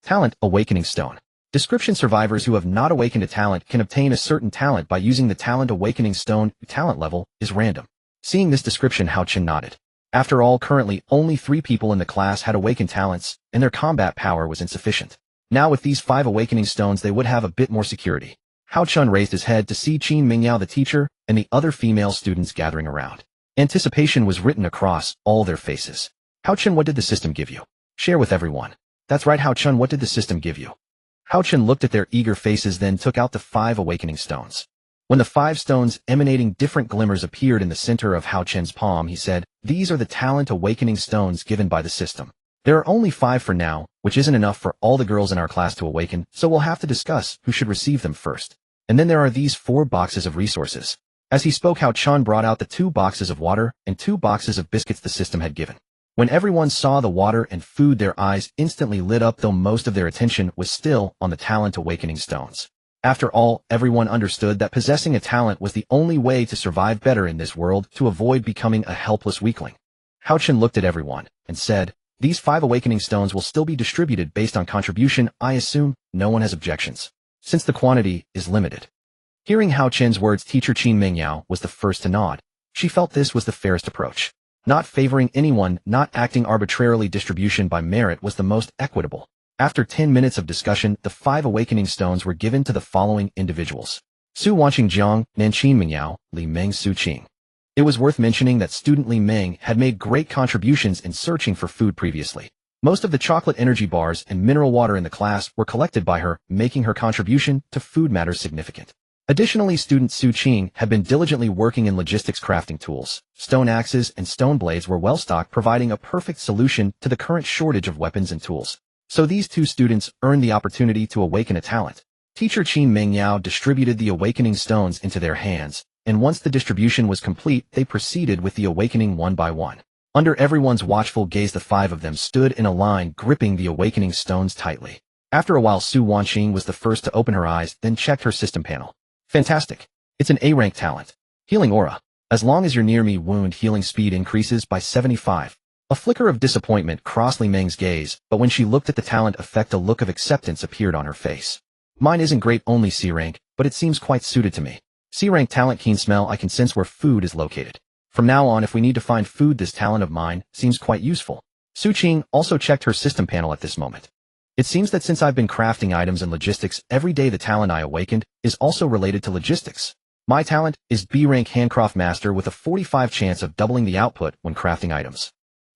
Talent Awakening Stone. Description: survivors who have not awakened a talent can obtain a certain talent by using the Talent Awakening Stone. Talent level is random. Seeing this description, Hao Chen nodded. After all, currently only 3 people in the class had awakened talents, and their combat power was insufficient. Now with these 5 awakening stones they would have a bit more security. Hao Chen raised his head to see Qin Mingyao the teacher and the other female students gathering around. Anticipation was written across all their faces. Hao Chen, what did the system give you? Share with everyone. That's right, Hao Chen, what did the system give you? Hao Chen looked at their eager faces, then took out the 5 awakening stones. When the 5 stones emanating different glimmers appeared in the center of Hao Chen's palm, he said, "These are the Talent Awakening Stones given by the system. There are only 5 for now, which isn't enough for all the girls in our class to awaken, so we'll have to discuss who should receive them first. And then there are these 4 boxes of resources." As he spoke, Hao Chen brought out the 2 boxes of water and 2 boxes of biscuits the system had given. When everyone saw the water and food, their eyes instantly lit up, though most of their attention was still on the Talent Awakening Stones. After all, everyone understood that possessing a talent was the only way to survive better in this world, to avoid becoming a helpless weakling. Hao Chen looked at everyone and said, "These 5 awakening stones will still be distributed based on contribution. I assume no one has objections, since the quantity is limited." Hearing Hao Chen's words, teacher Qin Mingyao was the first to nod. She felt this was the fairest approach. Not favoring anyone, not acting arbitrarily, distribution by merit was the most equitable. After 10 minutes of discussion, the 5 awakening stones were given to the following individuals: Su Wanqing, Jiang Nan, Qin Mingyao, Li Meng, Su Qing. It was worth mentioning that student Li Meng had made great contributions in searching for food previously. Most of the chocolate energy bars and mineral water in the class were collected by her, making her contribution to food matters significant. Additionally, student Su Qing had been diligently working in logistics. Crafting tools, stone axes, and stone blades were well stocked, providing a perfect solution to the current shortage of weapons and tools. So these 2 students earned the opportunity to awaken a talent. Teacher Qin Mingyao distributed the awakening stones into their hands, and once the distribution was complete, they proceeded with the awakening one by one. Under everyone's watchful gaze, the 5 of them stood in a line, gripping the awakening stones tightly. After a while, Su Wanqing was the first to open her eyes, then checked her system panel. Fantastic. It's an A-rank talent. Healing Aura. As long as you're near me, wound healing speed increases by 75. A flicker of disappointment crossed Li Meng's gaze, but when she looked at the talent effect, a look of acceptance appeared on her face. Mine isn't great, only C-rank, but it seems quite suited to me. C-rank talent, keen smell, I can sense where food is located. From now on, if we need to find food, this talent of mine seems quite useful. Su Qing also checked her system panel at this moment. It seems that since I've been crafting items and logistics every day, the talent I awakened is also related to logistics. My talent is B-rank handcraft master with a 45 chance of doubling the output when crafting items.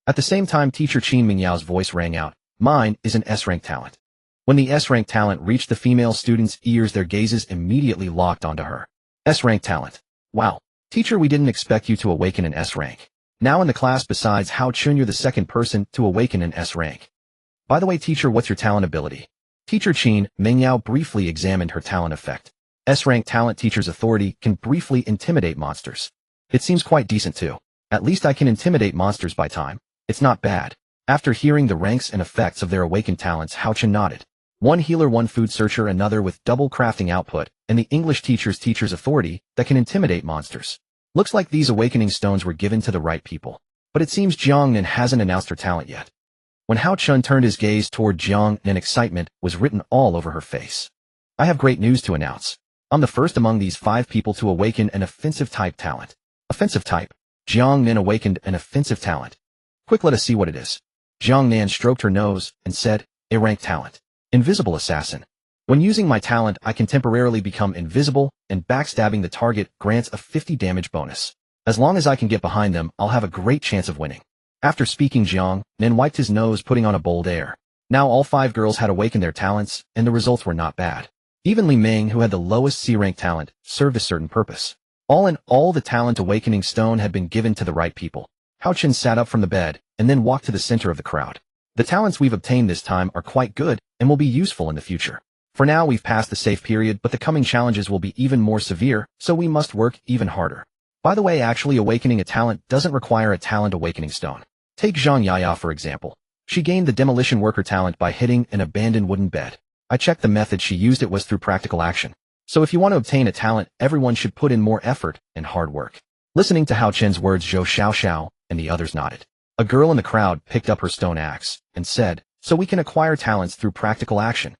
At the same time, teacher Qin Mingyao's voice rang out. Mine is an S-rank talent. When the S-rank talent reached the female students' ears, their gazes immediately locked onto her. S-rank talent. Wow. Teacher, we didn't expect you to awaken an S-rank. Now in the class, besides Hao Chen, you're the second person to awaken an S-rank. By the way, teacher, what's your talent ability? Teacher Qin Mingyao briefly examined her talent effect. S-rank talent teacher's authority can briefly intimidate monsters. It seems quite decent too. At least I can intimidate monsters by time. It's not bad. After hearing the ranks and effects of their awakened talents, Hao Chen nodded. One healer, one food searcher, another with double crafting output, and the English teacher's authority that can intimidate monsters. Looks like these awakening stones were given to the right people. But it seems Jiang Nen hasn't announced her talent yet. When Hao Chen turned his gaze toward Jiang Nen, excitement was written all over her face. I have great news to announce. I'm the first among these 5 people to awaken an offensive type talent. Offensive type. Jiang Nen awakened an offensive talent. Quick, let us see what it is. Jiang Nan stroked her nose and said, a rank talent. Invisible assassin. When using my talent, I can temporarily become invisible, and backstabbing the target grants a 50 damage bonus. As long as I can get behind them, I'll have a great chance of winning. After speaking, Jiang Nan wiped his nose, putting on a bold air. Now all 5 girls had awakened their talents, and the results were not bad. Even Li Ming, who had the lowest C-rank talent, served a certain purpose. All in all, the talent awakening stone had been given to the right people. Hao Chen sat up from the bed, and then walked to the center of the crowd. The talents we've obtained this time are quite good, and will be useful in the future. For now, we've passed the safe period, but the coming challenges will be even more severe, so we must work even harder. By the way, actually awakening a talent doesn't require a talent awakening stone. Take Zhang Yaya for example. She gained the demolition worker talent by hitting an abandoned wooden bed. I checked the method she used, it was through practical action. So if you want to obtain a talent, everyone should put in more effort and hard work. Listening to Hao Chen's words, Zhou Xiaoxiao and the others nodded. A girl in the crowd picked up her stone axe and said, so we can acquire talents through practical action.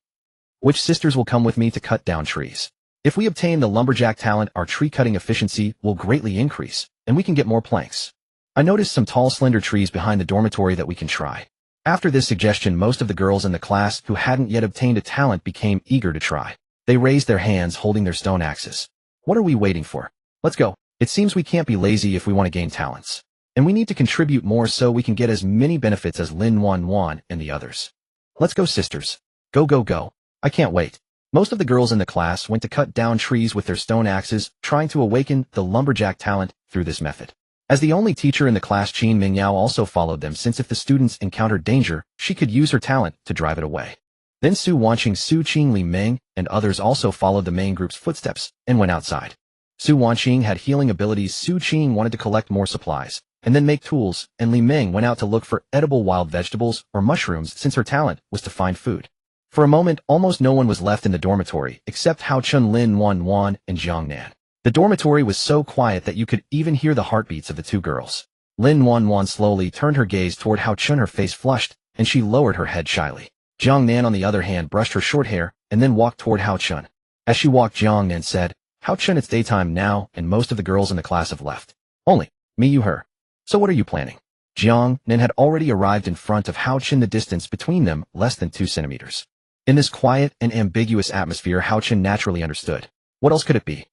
Which sisters will come with me to cut down trees? If we obtain the lumberjack talent, our tree cutting efficiency will greatly increase, and we can get more planks. I noticed some tall, slender trees behind the dormitory that we can try. After this suggestion, most of the girls in the class who hadn't yet obtained a talent became eager to try. They raised their hands holding their stone axes. What are we waiting for? Let's go. It seems we can't be lazy if we want to gain talents. And we need to contribute more so we can get as many benefits as Lin Wan and the others. Let's go, sisters. Go, go, go. I can't wait. Most of the girls in the class went to cut down trees with their stone axes, trying to awaken the lumberjack talent through this method. As the only teacher in the class, Qin Mingyao also followed them, since if the students encountered danger, she could use her talent to drive it away. Then Su Wanqing, Su Qing, Li Ming, and others also followed the main group's footsteps and went outside. Su Wanqing had healing abilities, Su Qing wanted to collect more supplies, and then make tools, and Li Ming went out to look for edible wild vegetables or mushrooms since her talent was to find food. For a moment, almost no one was left in the dormitory except Hao Chun, Lin Wan, and Jiang Nan. The dormitory was so quiet that you could even hear the heartbeats of the 2 girls. Lin Wan slowly turned her gaze toward Hao Chun, her face flushed, and she lowered her head shyly. Jiang Nan, on the other hand, brushed her short hair and then walked toward Hao Chun. As she walked, Jiang Nan said, Hao Chun, it's daytime now, and most of the girls in the class have left. Only me, you, her. So what are you planning? Jiang Nan had already arrived in front of Hao Chun, the distance between them less than 2 centimeters. In this quiet and ambiguous atmosphere, Hao Chun naturally understood. What else could it be?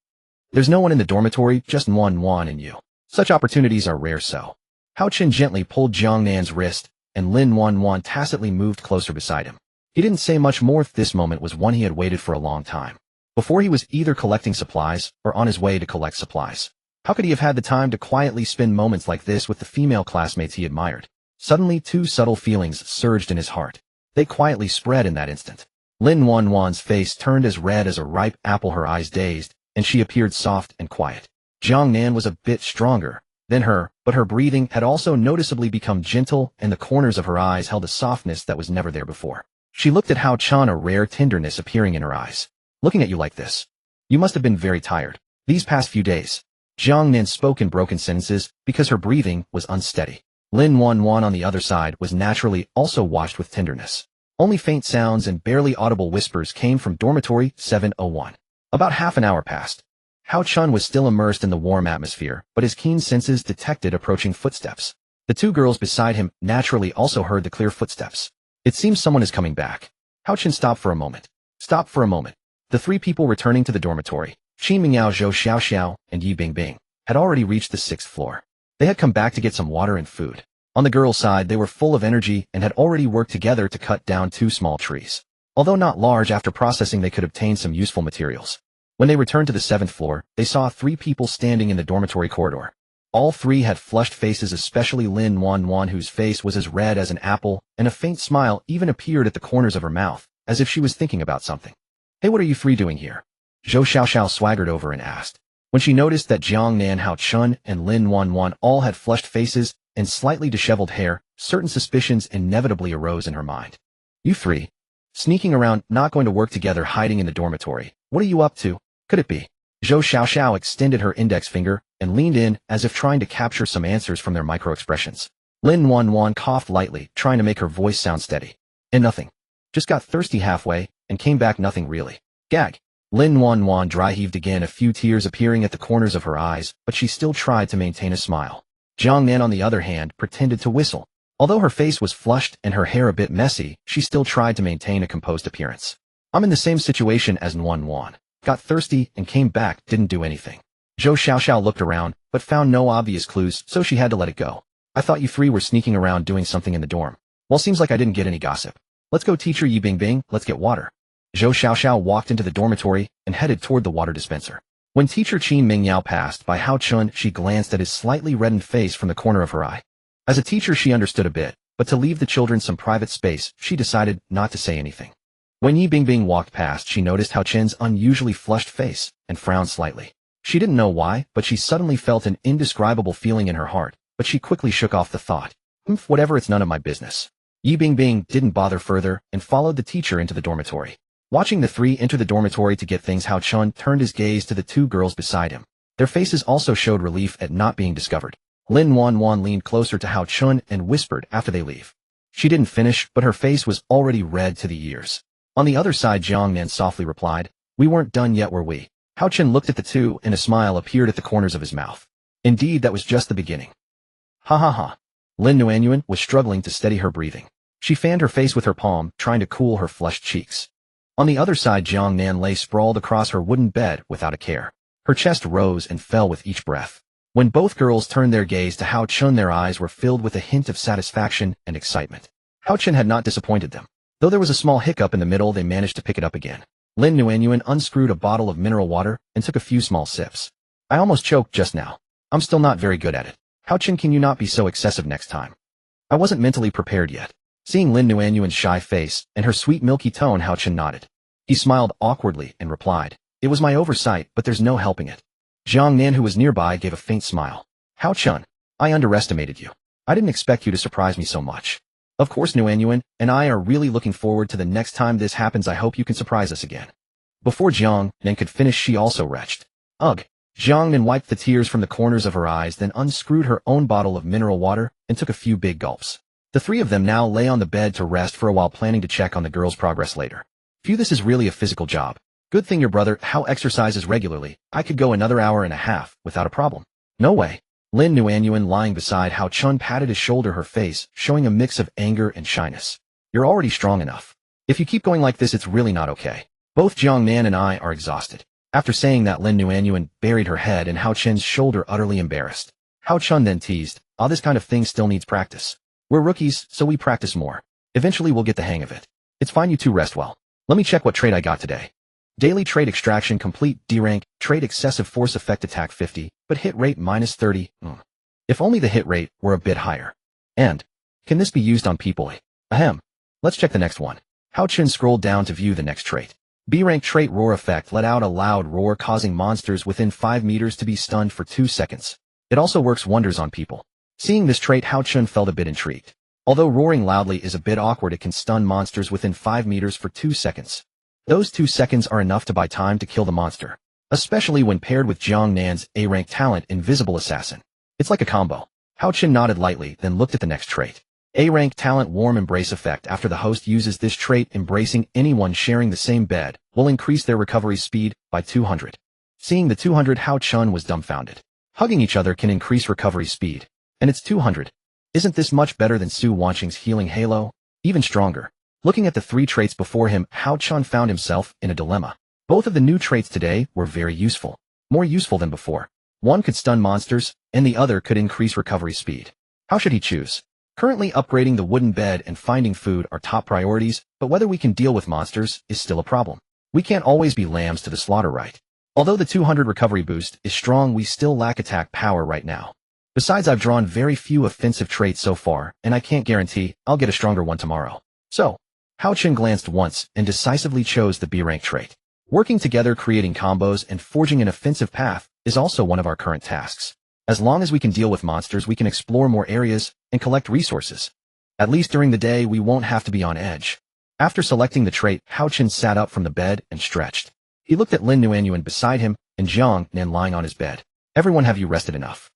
There's no one in the dormitory, just Wan and you. Such opportunities are rare, so. Hao Chun gently pulled Jiang Nan's wrist, and Lin Wan tacitly moved closer beside him. He didn't say much more. This moment was one he had waited for a long time. Before, he was either collecting supplies or on his way to collect supplies. How could he have had the time to quietly spend moments like this with the female classmates he admired? Suddenly, 2 subtle feelings surged in his heart. They quietly spread in that instant. Lin Wan's face turned as red as a ripe apple, her eyes dazed, and she appeared soft and quiet. Jiang Nan was a bit stronger than her, but her breathing had also noticeably become gentle, and the corners of her eyes held a softness that was never there before. She looked at Hao Chun, a rare tenderness appearing in her eyes. Looking at you like this. You must have been very tired these past few days. Jiang Nan spoke in broken sentences because her breathing was unsteady. Lin Wan on the other side was naturally also washed with tenderness. Only faint sounds and barely audible whispers came from dormitory 701. About half an hour passed. Hao Chun was still immersed in the warm atmosphere, but his keen senses detected approaching footsteps. The 2 girls beside him naturally also heard the clear footsteps. It seems someone is coming back. Hao Chun stopped for a moment. The 3 people returning to the dormitory, Qin Mingyao, Zhou Xiaoxiao, and Yi Bingbing, had already reached the 6th floor. They had come back to get some water and food. On the girls' side, they were full of energy and had already worked together to cut down 2 small trees. Although not large, after processing they could obtain some useful materials. When they returned to the 7th floor, they saw 3 people standing in the dormitory corridor. All 3 had flushed faces, especially Lin Wan, whose face was as red as an apple, and a faint smile even appeared at the corners of her mouth, as if she was thinking about something. Hey, what are you 3 doing here? Zhou Xiaoxiao swaggered over and asked. When she noticed that Jiang Nan, Hao Chun, and Lin Wanwan all had flushed faces and slightly disheveled hair, certain suspicions inevitably arose in her mind. You three, sneaking around, not going to work together, hiding in the dormitory. What are you up to? Could it be? Zhou Xiaoxiao extended her index finger and leaned in as if trying to capture some answers from their micro-expressions. Lin Wanwan coughed lightly, trying to make her voice sound steady. And nothing. Just got thirsty halfway, and came back nothing really. Gag. Lin Wanwan dry heaved again, a few tears appearing at the corners of her eyes, but she still tried to maintain a smile. Jiang Nan, on the other hand, pretended to whistle. Although her face was flushed and her hair a bit messy, she still tried to maintain a composed appearance. I'm in the same situation as Wanwan. Got thirsty and came back, didn't do anything. Zhou Xiaoxiao looked around, but found no obvious clues, so she had to let it go. I thought you three were sneaking around doing something in the dorm. Well, seems like I didn't get any gossip. Let's go, teacher Yi Bingbing, let's get water. Zhou Xiaoxiao walked into the dormitory and headed toward the water dispenser. When teacher Qin Mingyao passed by Hao Chun, she glanced at his slightly reddened face from the corner of her eye. As a teacher, she understood a bit, but to leave the children some private space, she decided not to say anything. When Yi Bingbing walked past, she noticed Hao Chen's unusually flushed face and frowned slightly. She didn't know why, but she suddenly felt an indescribable feeling in her heart, but she quickly shook off the thought. Whatever, it's none of my business. Yi Bingbing didn't bother further and followed the teacher into the dormitory. Watching the three enter the dormitory to get things, Hao Chun turned his gaze to the two girls beside him. Their faces also showed relief at not being discovered. Lin Wanwan leaned closer to Hao Chun and whispered after they leave. She didn't finish, but her face was already red to the ears. On the other side, Jiang Nan softly replied, We weren't done yet, were we? Hao Chun looked at the two and a smile appeared at the corners of his mouth. Indeed, that was just the beginning. Ha ha ha. Lin Nuanyuan was struggling to steady her breathing. She fanned her face with her palm, trying to cool her flushed cheeks. On the other side, Jiang Nan lay sprawled across her wooden bed without a care. Her chest rose and fell with each breath. When both girls turned their gaze to Hao Chun, their eyes were filled with a hint of satisfaction and excitement. Hao Chun had not disappointed them. Though there was a small hiccup in the middle, they managed to pick it up again. Lin Nuanyuan unscrewed a bottle of mineral water and took a few small sips. I almost choked just now. I'm still not very good at it. Hao Chun, can you not be so excessive next time? I wasn't mentally prepared yet. Seeing Lin Nuanyuan's shy face and her sweet milky tone, Hao Chun nodded. He smiled awkwardly and replied, It was my oversight, but there's no helping it. Jiang Nan, who was nearby, gave a faint smile. Hao Chun, I underestimated you. I didn't expect you to surprise me so much. Of course, Nuanyuan and I are really looking forward to the next time this happens. I hope you can surprise us again. Before Jiang Nan could finish, she also retched. Ugh. Jiang Nan wiped the tears from the corners of her eyes, then unscrewed her own bottle of mineral water and took a few big gulps. The three of them now lay on the bed to rest for a while, planning to check on the girls' progress later. Phew, this is really a physical job. Good thing your brother Hao exercises regularly. I could go another hour and a half without a problem. No way. Lin Nuanyuan, lying beside Hao Chun, patted his shoulder, her face showing a mix of anger and shyness. You're already strong enough. If you keep going like this, it's really not okay. Both Jiang Nan and I are exhausted. After saying that, Lin Nuanyuan buried her head in Hao Chun's shoulder, utterly embarrassed. Hao Chun then teased, this kind of thing still needs practice. We're rookies, so we practice more. Eventually we'll get the hang of it. It's fine, you two rest well. Let me check what trait I got today. Daily trait extraction complete, D rank, trait excessive force effect, attack 50, but hit rate minus 30. If only the hit rate were a bit higher. And, can this be used on people? Ahem. Let's check the next one. Hao Chun scrolled down to view the next trait. B rank trait, roar effect, let out a loud roar causing monsters within 5 meters to be stunned for 2 seconds. It also works wonders on people. Seeing this trait, Hao Chun felt a bit intrigued. Although roaring loudly is a bit awkward, it can stun monsters within 5 meters for 2 seconds. Those 2 seconds are enough to buy time to kill the monster, especially when paired with Jiang Nan's A-rank talent, Invisible Assassin. It's like a combo. Hao Chun nodded lightly, then looked at the next trait. A-rank talent, Warm Embrace effect. After the host uses this trait, embracing anyone sharing the same bed will increase their recovery speed by 200. Seeing the 200, Hao Chun was dumbfounded. Hugging each other can increase recovery speed, and it's 200. Isn't this much better than Su Wanqing's healing halo? Even stronger. Looking at the 3 traits before him, Hao Chun found himself in a dilemma. Both of the new traits today were very useful. More useful than before. One could stun monsters, and the other could increase recovery speed. How should he choose? Currently, upgrading the wooden bed and finding food are top priorities, but whether we can deal with monsters is still a problem. We can't always be lambs to the slaughter, right? Although the 200 recovery boost is strong, we still lack attack power right now. Besides, I've drawn very few offensive traits so far, and I can't guarantee I'll get a stronger one tomorrow. So, Hao Chun glanced once and decisively chose the B-rank trait. Working together, creating combos, and forging an offensive path is also one of our current tasks. As long as we can deal with monsters, we can explore more areas and collect resources. At least during the day, we won't have to be on edge. After selecting the trait, Hao Chen sat up from the bed and stretched. He looked at Lin Nuanyuan beside him and Jiang Nan lying on his bed. Everyone, have you rested enough?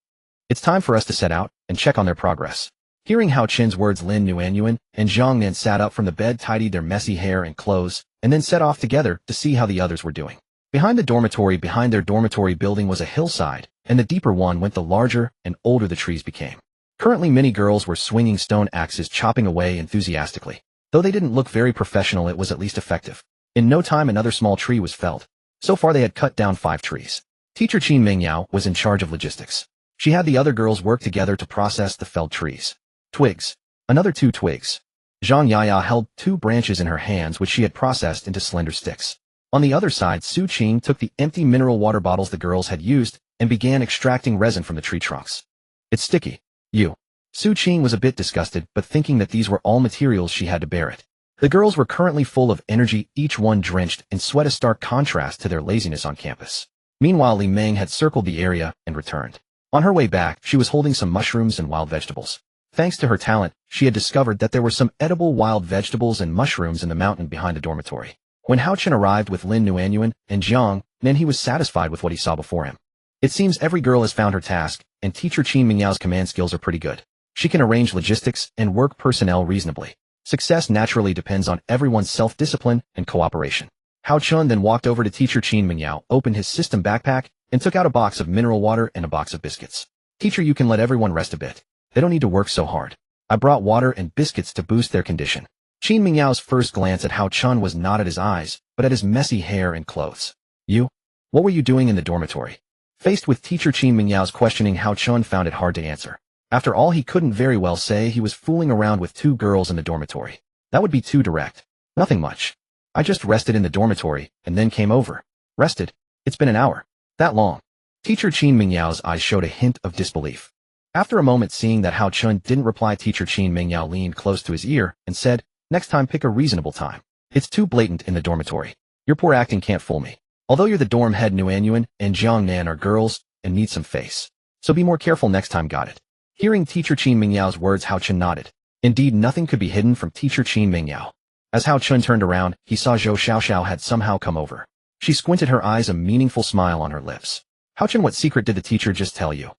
It's time for us to set out and check on their progress. Hearing Hao Chen's words, Lin Nuanyuan and Jiang Nan sat up from the bed, tidied their messy hair and clothes, and then set off together to see how the others were doing. Behind their dormitory building was a hillside, and the deeper one went the larger and older the trees became. Currently, many girls were swinging stone axes, chopping away enthusiastically. Though they didn't look very professional, it was at least effective. In no time, another small tree was felled. So far, they had cut down 5 trees. Teacher Qin Mingyao was in charge of logistics. She had the other girls work together to process the felled trees. Twigs. Another 2 twigs. Zhang Yaya held 2 branches in her hands, which she had processed into slender sticks. On the other side, Su Qing took the empty mineral water bottles the girls had used and began extracting resin from the tree trunks. It's sticky. Su Qing was a bit disgusted, but thinking that these were all materials, she had to bear it. The girls were currently full of energy, each one drenched in sweat, a stark contrast to their laziness on campus. Meanwhile, Li Meng had circled the area and returned. On her way back, she was holding some mushrooms and wild vegetables. Thanks to her talent, she had discovered that there were some edible wild vegetables and mushrooms in the mountain behind the dormitory. When Hao Chen arrived with Lin Nuanyuan and Jiang Nan, he was satisfied with what he saw before him. It seems every girl has found her task, and Teacher Qin Mingyao's command skills are pretty good. She can arrange logistics and work personnel reasonably. Success naturally depends on everyone's self-discipline and cooperation. Hao Chun then walked over to Teacher Qin Mingyao, opened his system backpack, and took out a box of mineral water and a box of biscuits. Teacher, you can let everyone rest a bit. They don't need to work so hard. I brought water and biscuits to boost their condition. Qin Mingyao's first glance at Hao Chun was not at his eyes, but at his messy hair and clothes. What were you doing in the dormitory? Faced with Teacher Qin Mingyao's questioning, Hao Chun found it hard to answer. After all, he couldn't very well say he was fooling around with 2 girls in the dormitory. That would be too direct. Nothing much. I just rested in the dormitory and then came over. Rested? It's been an hour. That long. Teacher Qin Mingyao's eyes showed a hint of disbelief. After a moment, seeing that Hao Chun didn't reply, Teacher Qin Mingyao leaned close to his ear and said, next time pick a reasonable time. It's too blatant in the dormitory. Your poor acting can't fool me. Although you're the dorm head, Nuanyuan and Jiang Nan are girls and need some face. So be more careful next time, got it? Hearing Teacher Qin Mingyao's words, Hao Chun nodded. Indeed, nothing could be hidden from Teacher Qin Mingyao. As Hao Chun turned around, he saw Zhou Xiaoxiao had somehow come over. She squinted her eyes, a meaningful smile on her lips. Hao Chun, what secret did the teacher just tell you?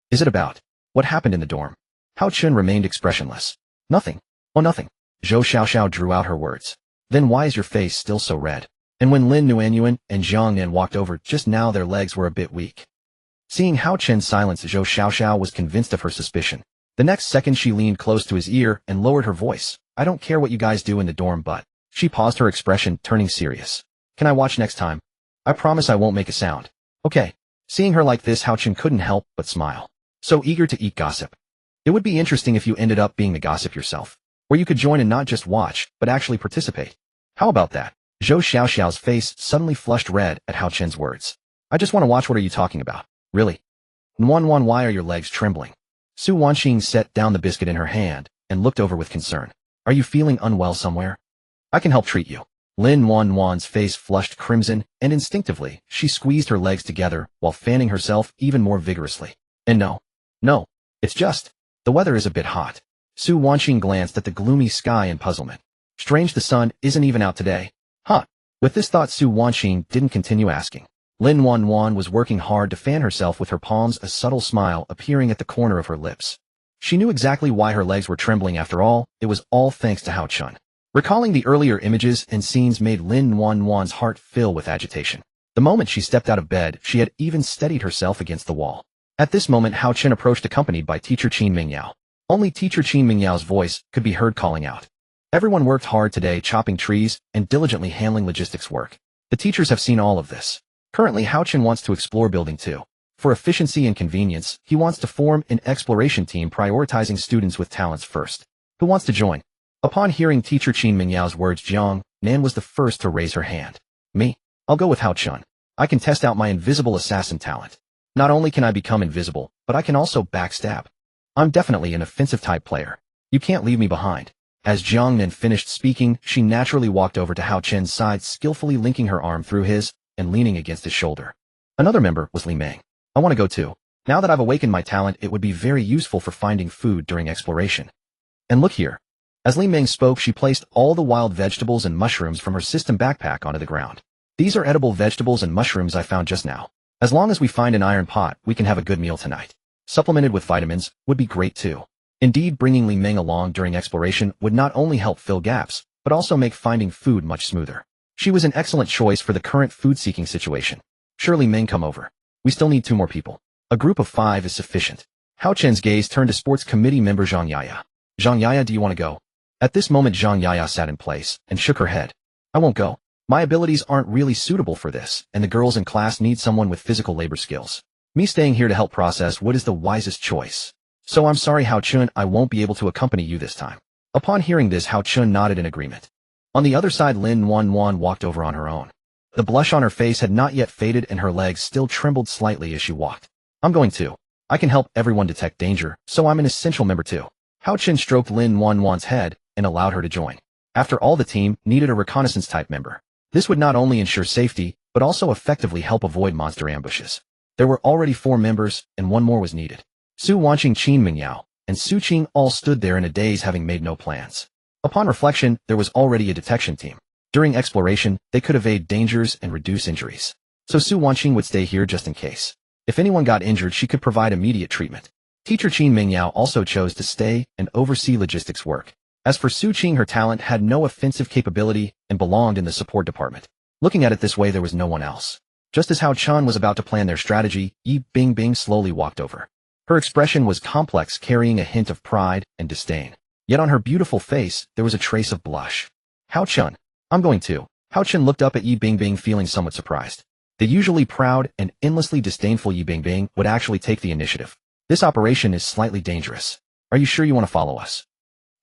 Is it about what happened in the dorm? Hao Chun remained expressionless. Nothing. Oh, nothing. Zhou Xiaoxiao drew out her words. Then why is your face still so red? And when Lin Nuanyuan and Jiang Nan walked over just now, their legs were a bit weak. Seeing Hao Chen's silence, Zhou Xiaoxiao was convinced of her suspicion. The next second, she leaned close to his ear and lowered her voice. I don't care what you guys do in the dorm, but... She paused, her expression turning serious. Can I watch next time? I promise I won't make a sound. Okay. Seeing her like this, Hao Chen couldn't help but smile. So eager to eat gossip. It would be interesting if you ended up being the gossip yourself. Where you could join and not just watch, but actually participate. How about that? Zhou Xiaoxiao's face suddenly flushed red at Hao Chen's words. I just want to watch. What are you talking about? Really? Nuan, why are your legs trembling? Su Wanxing set down the biscuit in her hand and looked over with concern. Are you feeling unwell somewhere? I can help treat you. Lin Wan's face flushed crimson, and instinctively, she squeezed her legs together while fanning herself even more vigorously. And no, it's just, the weather is a bit hot. Su Wanxing glanced at the gloomy sky in puzzlement. Strange, the sun isn't even out today. Huh. With this thought, Su Wanxing didn't continue asking. Lin Wan was working hard to fan herself with her palms, a subtle smile appearing at the corner of her lips. She knew exactly why her legs were trembling. After all, it was all thanks to Hao Chun. Recalling the earlier images and scenes made Lin Wan's heart fill with agitation. The moment she stepped out of bed, she had even steadied herself against the wall. At this moment, Hao Chun approached, accompanied by Teacher Qin Mingyao. Only Teacher Qin Mingyao's voice could be heard calling out. Everyone worked hard today, chopping trees and diligently handling logistics work. The teachers have seen all of this. Currently, Hao Chun wants to explore building too. For efficiency and convenience, he wants to form an exploration team, prioritizing students with talents first. Who wants to join? Upon hearing Teacher Qin Mingyao's words, Jiang Nan was the first to raise her hand. Me? I'll go with Hao Chun. I can test out my invisible assassin talent. Not only can I become invisible, but I can also backstab. I'm definitely an offensive type player. You can't leave me behind. As Jiang Nen finished speaking, she naturally walked over to Hao Chen's side, skillfully linking her arm through his and leaning against his shoulder. Another member was Li Meng. I want to go too. Now that I've awakened my talent, it would be very useful for finding food during exploration. And look here. As Li Meng spoke, she placed all the wild vegetables and mushrooms from her system backpack onto the ground. These are edible vegetables and mushrooms I found just now. As long as we find an iron pot, we can have a good meal tonight. Supplemented with vitamins would be great too. Indeed, bringing Li Meng along during exploration would not only help fill gaps, but also make finding food much smoother. She was an excellent choice for the current food-seeking situation. Surely Meng, come over. We still need 2 more people. A group of 5 is sufficient. Hao Chen's gaze turned to sports committee member Zhang Yaya. Zhang Yaya, do you want to go? At this moment, Zhang Yaya sat in place and shook her head. I won't go. My abilities aren't really suitable for this, and the girls in class need someone with physical labor skills. Me staying here to help process wood is the wisest choice. So I'm sorry, Hao Chun, I won't be able to accompany you this time. Upon hearing this, Hao Chun nodded in agreement. On the other side, Lin Wanwan walked over on her own. The blush on her face had not yet faded and her legs still trembled slightly as she walked. I'm going too. I can help everyone detect danger, so I'm an essential member too. Hao Chun stroked Lin Wanwan's head and allowed her to join. After all, the team needed a reconnaissance-type member. This would not only ensure safety, but also effectively help avoid monster ambushes. There were already 4 members, and 1 more was needed. Su Wanqing, Qin Mingyao, and Su Qing all stood there in a daze, having made no plans. Upon reflection, there was already a detection team. During exploration, they could evade dangers and reduce injuries. So Su Wanqing would stay here just in case. If anyone got injured, she could provide immediate treatment. Teacher Qin Mingyao also chose to stay and oversee logistics work. As for Su Qing, her talent had no offensive capability and belonged in the support department. Looking at it this way, there was no one else. Just as Hao Chun was about to plan their strategy, Yi Bingbing slowly walked over. Her expression was complex, carrying a hint of pride and disdain. Yet on her beautiful face, there was a trace of blush. Hao Chun, I'm going too. Hao Chun looked up at Yi Bingbing, feeling somewhat surprised. The usually proud and endlessly disdainful Yi Bingbing would actually take the initiative. This operation is slightly dangerous. Are you sure you want to follow us?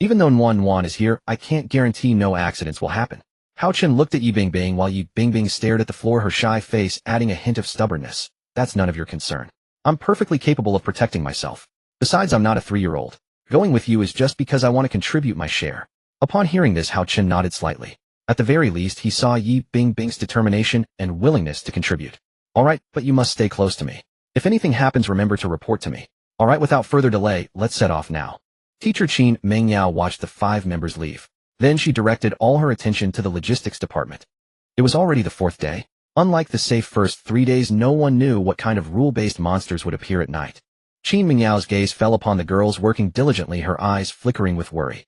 Even though Wan is here, I can't guarantee no accidents will happen. Hao Chun looked at Yi Bingbing while Yi Bingbing stared at the floor, her shy face adding a hint of stubbornness. That's none of your concern. I'm perfectly capable of protecting myself. Besides, I'm not a 3-year-old. Going with you is just because I want to contribute my share. Upon hearing this, Hao Chun nodded slightly. At the very least, he saw Yi Bingbing's determination and willingness to contribute. Alright, but you must stay close to me. If anything happens, remember to report to me. Alright, without further delay, let's set off now. Teacher Qin Mingyao watched the 5 members leave. Then she directed all her attention to the logistics department. It was already the 4th day. Unlike the safe first 3 days, no one knew what kind of rule-based monsters would appear at night. Qin Mingyao's gaze fell upon the girls working diligently, her eyes flickering with worry.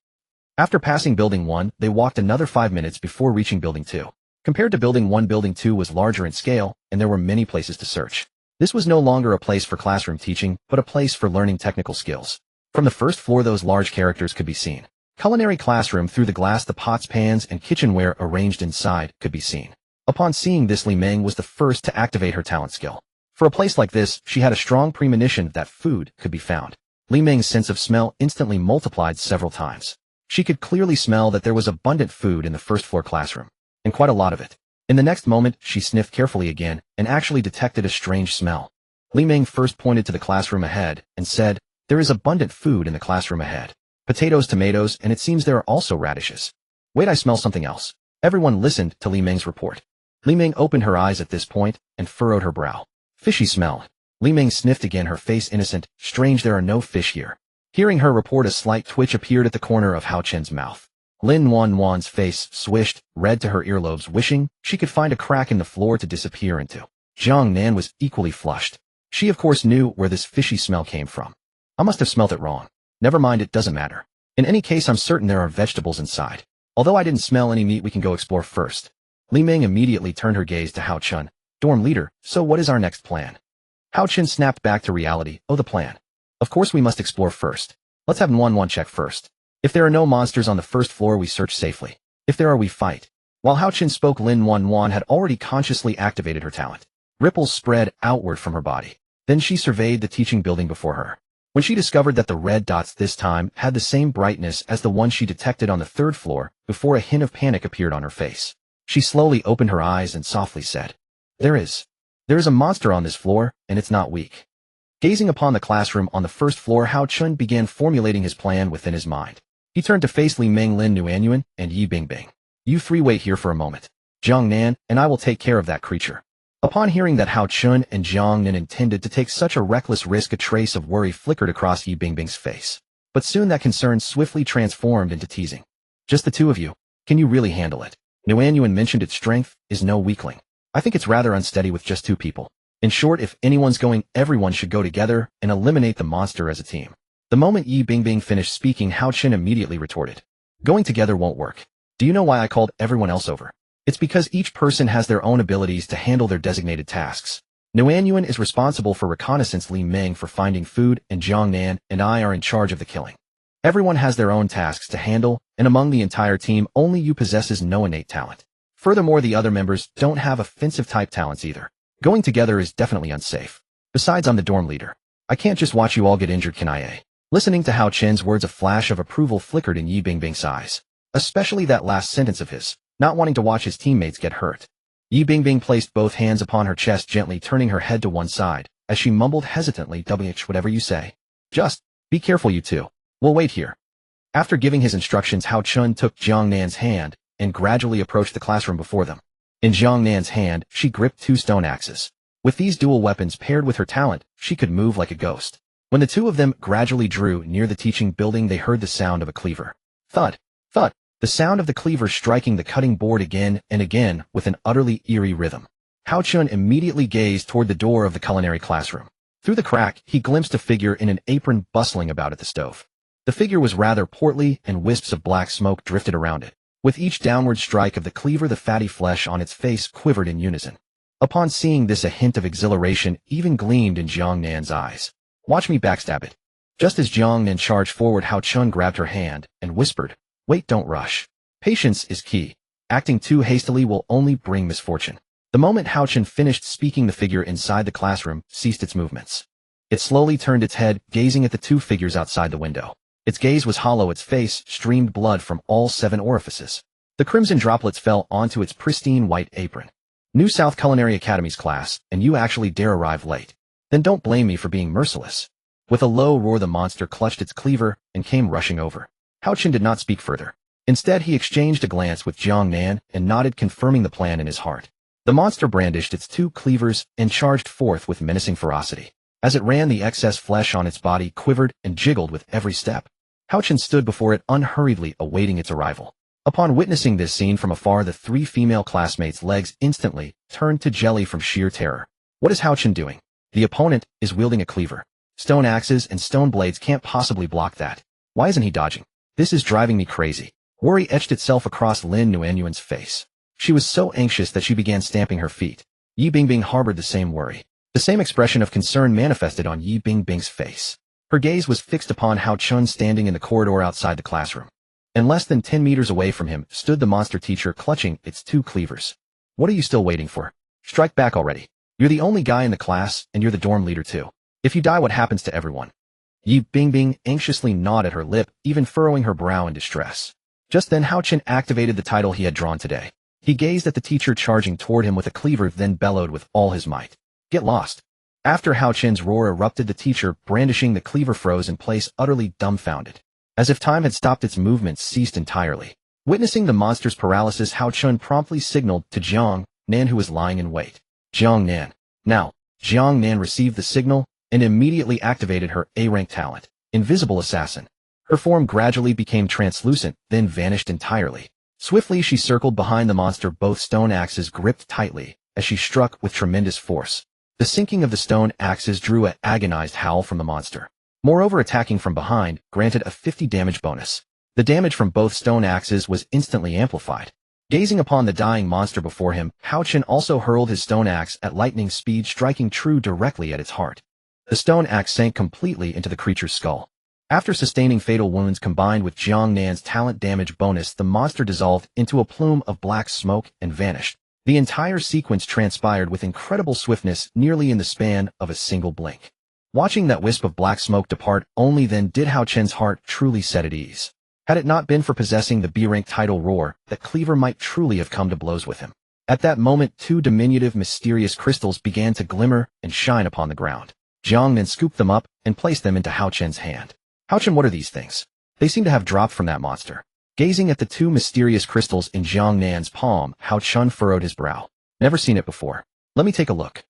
After passing Building 1, they walked another 5 minutes before reaching Building 2. Compared to Building 1, Building 2 was larger in scale, and there were many places to search. This was no longer a place for classroom teaching, but a place for learning technical skills. From the first floor, those large characters could be seen. Culinary classroom, through the glass, the pots, pans, and kitchenware arranged inside could be seen. Upon seeing this, Li Meng was the first to activate her talent skill. For a place like this, she had a strong premonition that food could be found. Li Meng's sense of smell instantly multiplied several times. She could clearly smell that there was abundant food in the first floor classroom, and quite a lot of it. In the next moment, she sniffed carefully again and actually detected a strange smell. Li Meng first pointed to the classroom ahead and said, "There is abundant food in the classroom ahead. Potatoes, tomatoes, and it seems there are also radishes. Wait, I smell something else." Everyone listened to Li Meng's report. Li Meng opened her eyes at this point and furrowed her brow. Fishy smell. Li Meng sniffed again, her face innocent. Strange, there are no fish here. Hearing her report, a slight twitch appeared at the corner of Hao Chen's mouth. Lin Wanwan's face swished, red to her earlobes, wishing she could find a crack in the floor to disappear into. Jiang Nan was equally flushed. She of course knew where this fishy smell came from. I must have smelt it wrong. Never mind, it doesn't matter. In any case, I'm certain there are vegetables inside. Although I didn't smell any meat, we can go explore first. Li Meng immediately turned her gaze to Hao Chun. Dorm leader, so what is our next plan? Hao Chun snapped back to reality. Oh, the plan. Of course we must explore first. Let's have Wan check first. If there are no monsters on the first floor, we search safely. If there are, we fight. While Hao Chun spoke, Lin Wan had already consciously activated her talent. Ripples spread outward from her body. Then she surveyed the teaching building before her. When she discovered that the red dots this time had the same brightness as the one she detected on the 3rd floor, before a hint of panic appeared on her face. She slowly opened her eyes and softly said, There is a monster on this floor, and it's not weak." Gazing upon the classroom on the 1st floor, Hao Chun began formulating his plan within his mind. He turned to face Li Meng Lin Nuanyuan and Yi Bingbing. You three wait here for a moment. Jiang Nan and I will take care of that creature. Upon hearing that Hao Chun and Jiang Nan intended to take such a reckless risk, a trace of worry flickered across Yi Bingbing's face. But soon that concern swiftly transformed into teasing. Just the two of you? Can you really handle it? Nuanyuan mentioned its strength is no weakling. I think it's rather unsteady with just two people. In short, if anyone's going, everyone should go together and eliminate the monster as a team. The moment Yi Bingbing finished speaking, Hao Chun immediately retorted. Going together won't work. Do you know why I called everyone else over? It's because each person has their own abilities to handle their designated tasks. Nuanyuan is responsible for reconnaissance, Li Meng for finding food, and Jiang Nan and I are in charge of the killing. Everyone has their own tasks to handle, and among the entire team, only you possesses no innate talent. Furthermore, the other members don't have offensive-type talents either. Going together is definitely unsafe. Besides, I'm the dorm leader. I can't just watch you all get injured, can I? Listening to Hao Chen's words, a flash of approval flickered in Yi Bingbing's eyes. Especially that last sentence of his, not wanting to watch his teammates get hurt. Yi Bingbing placed both hands upon her chest, gently turning her head to one side, as she mumbled hesitantly, whatever you say. Just, be careful you two. We'll wait here. After giving his instructions, Hao Chun took Jiang Nan's hand and gradually approached the classroom before them. In Jiang Nan's hand, she gripped two stone axes. With these dual weapons paired with her talent, she could move like a ghost. When the two of them gradually drew near the teaching building, they heard the sound of a cleaver. Thud, thud, the sound of the cleaver striking the cutting board again and again with an utterly eerie rhythm. Hao Chun immediately gazed toward the door of the culinary classroom. Through the crack, he glimpsed a figure in an apron bustling about at the stove. The figure was rather portly, and wisps of black smoke drifted around it. With each downward strike of the cleaver, the fatty flesh on its face quivered in unison. Upon seeing this, a hint of exhilaration even gleamed in Jiang Nan's eyes. Watch me backstab it. Just as Jiang Nan charged forward, Hao Chun grabbed her hand and whispered, Wait, don't rush. Patience is key. Acting too hastily will only bring misfortune. The moment Hao Chun finished speaking, the figure inside the classroom ceased its movements. It slowly turned its head, gazing at the two figures outside the window. Its gaze was hollow, its face streamed blood from all 7 orifices. The crimson droplets fell onto its pristine white apron. New South Culinary Academy's class, and you actually dare arrive late. Then don't blame me for being merciless. With a low roar, the monster clutched its cleaver and came rushing over. Hao Chun did not speak further. Instead, he exchanged a glance with Jiang Nan and nodded, confirming the plan in his heart. The monster brandished its 2 cleavers and charged forth with menacing ferocity. As it ran, the excess flesh on its body quivered and jiggled with every step. Hao Chun stood before it unhurriedly, awaiting its arrival. Upon witnessing this scene from afar, the 3 female classmates' legs instantly turned to jelly from sheer terror. What is Hao Chun doing? The opponent is wielding a cleaver. Stone axes and stone blades can't possibly block that. Why isn't he dodging? This is driving me crazy. Worry etched itself across Lin Nuanyuan's face. She was so anxious that she began stamping her feet. Yi Bingbing harbored the same worry. The same expression of concern manifested on Yi Bingbing's face. Her gaze was fixed upon Hao Chun standing in the corridor outside the classroom. And less than 10 meters away from him stood the monster teacher, clutching its 2 cleavers. What are you still waiting for? Strike back already. You're the only guy in the class, and you're the dorm leader too. If you die, what happens to everyone? Yi Bingbing anxiously gnawed at her lip, even furrowing her brow in distress. Just then, Hao Chun activated the title he had drawn today. He gazed at the teacher charging toward him with a cleaver, then bellowed with all his might. Get lost. After Hao Chun's roar erupted, the teacher, brandishing the cleaver, froze in place, utterly dumbfounded. As if time had stopped, its movements ceased entirely. Witnessing the monster's paralysis, Hao Chun promptly signaled to Jiang Nan, who was lying in wait. Jiang Nan. Now, Jiang Nan received the signal and immediately activated her A-rank talent, Invisible Assassin. Her form gradually became translucent, then vanished entirely. Swiftly she circled behind the monster, both stone axes gripped tightly, as she struck with tremendous force. The sinking of the stone axes drew an agonized howl from the monster. Moreover, attacking from behind granted a 50 damage bonus. The damage from both stone axes was instantly amplified. Gazing upon the dying monster before him, Hao Chun also hurled his stone axe at lightning speed, striking true directly at its heart. The stone axe sank completely into the creature's skull. After sustaining fatal wounds combined with Jiang Nan's talent damage bonus, the monster dissolved into a plume of black smoke and vanished. The entire sequence transpired with incredible swiftness, nearly in the span of a single blink. Watching that wisp of black smoke depart, only then did Hao Chun's heart truly set at ease. Had it not been for possessing the B-rank title Roar, that cleaver might truly have come to blows with him. At that moment, 2 diminutive, mysterious crystals began to glimmer and shine upon the ground. Jiang Nan scooped them up and placed them into Hao Chun's hand. Hao Chun, what are these things? They seem to have dropped from that monster. Gazing at the two mysterious crystals in Jiang Nan's palm, Hao Chun furrowed his brow. Never seen it before. Let me take a look.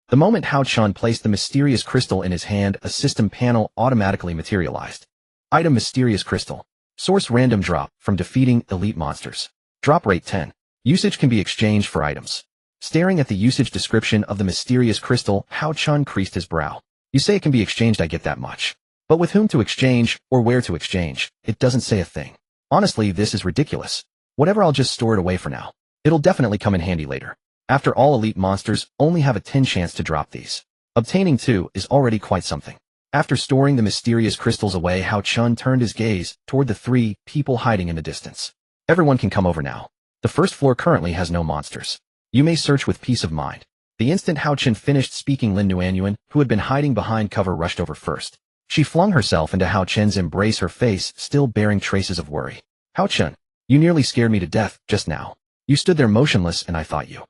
The moment Hao Chun placed the mysterious crystal in his hand, a system panel automatically materialized. Item: Mysterious Crystal. Source: Random drop, from defeating elite monsters. Drop rate 10. Usage can be exchanged for items. Staring at the usage description of the mysterious crystal, Hao Chun creased his brow. You say it can be exchanged, I get that much. But with whom to exchange, or where to exchange, it doesn't say a thing. Honestly, this is ridiculous. Whatever, I'll just store it away for now. It'll definitely come in handy later. After all, elite monsters only have a 10 chance to drop these. Obtaining 2 is already quite something. After storing the mysterious crystals away, Hao Chun turned his gaze toward the 3 people hiding in the distance. Everyone can come over now. The first floor currently has no monsters. You may search with peace of mind. The instant Hao Chun finished speaking, Lin Nuanyuan, who had been hiding behind cover, rushed over first. She flung herself into Hao Chun's embrace, her face still bearing traces of worry. Hao Chun, you nearly scared me to death just now. You stood there motionless and I thought you.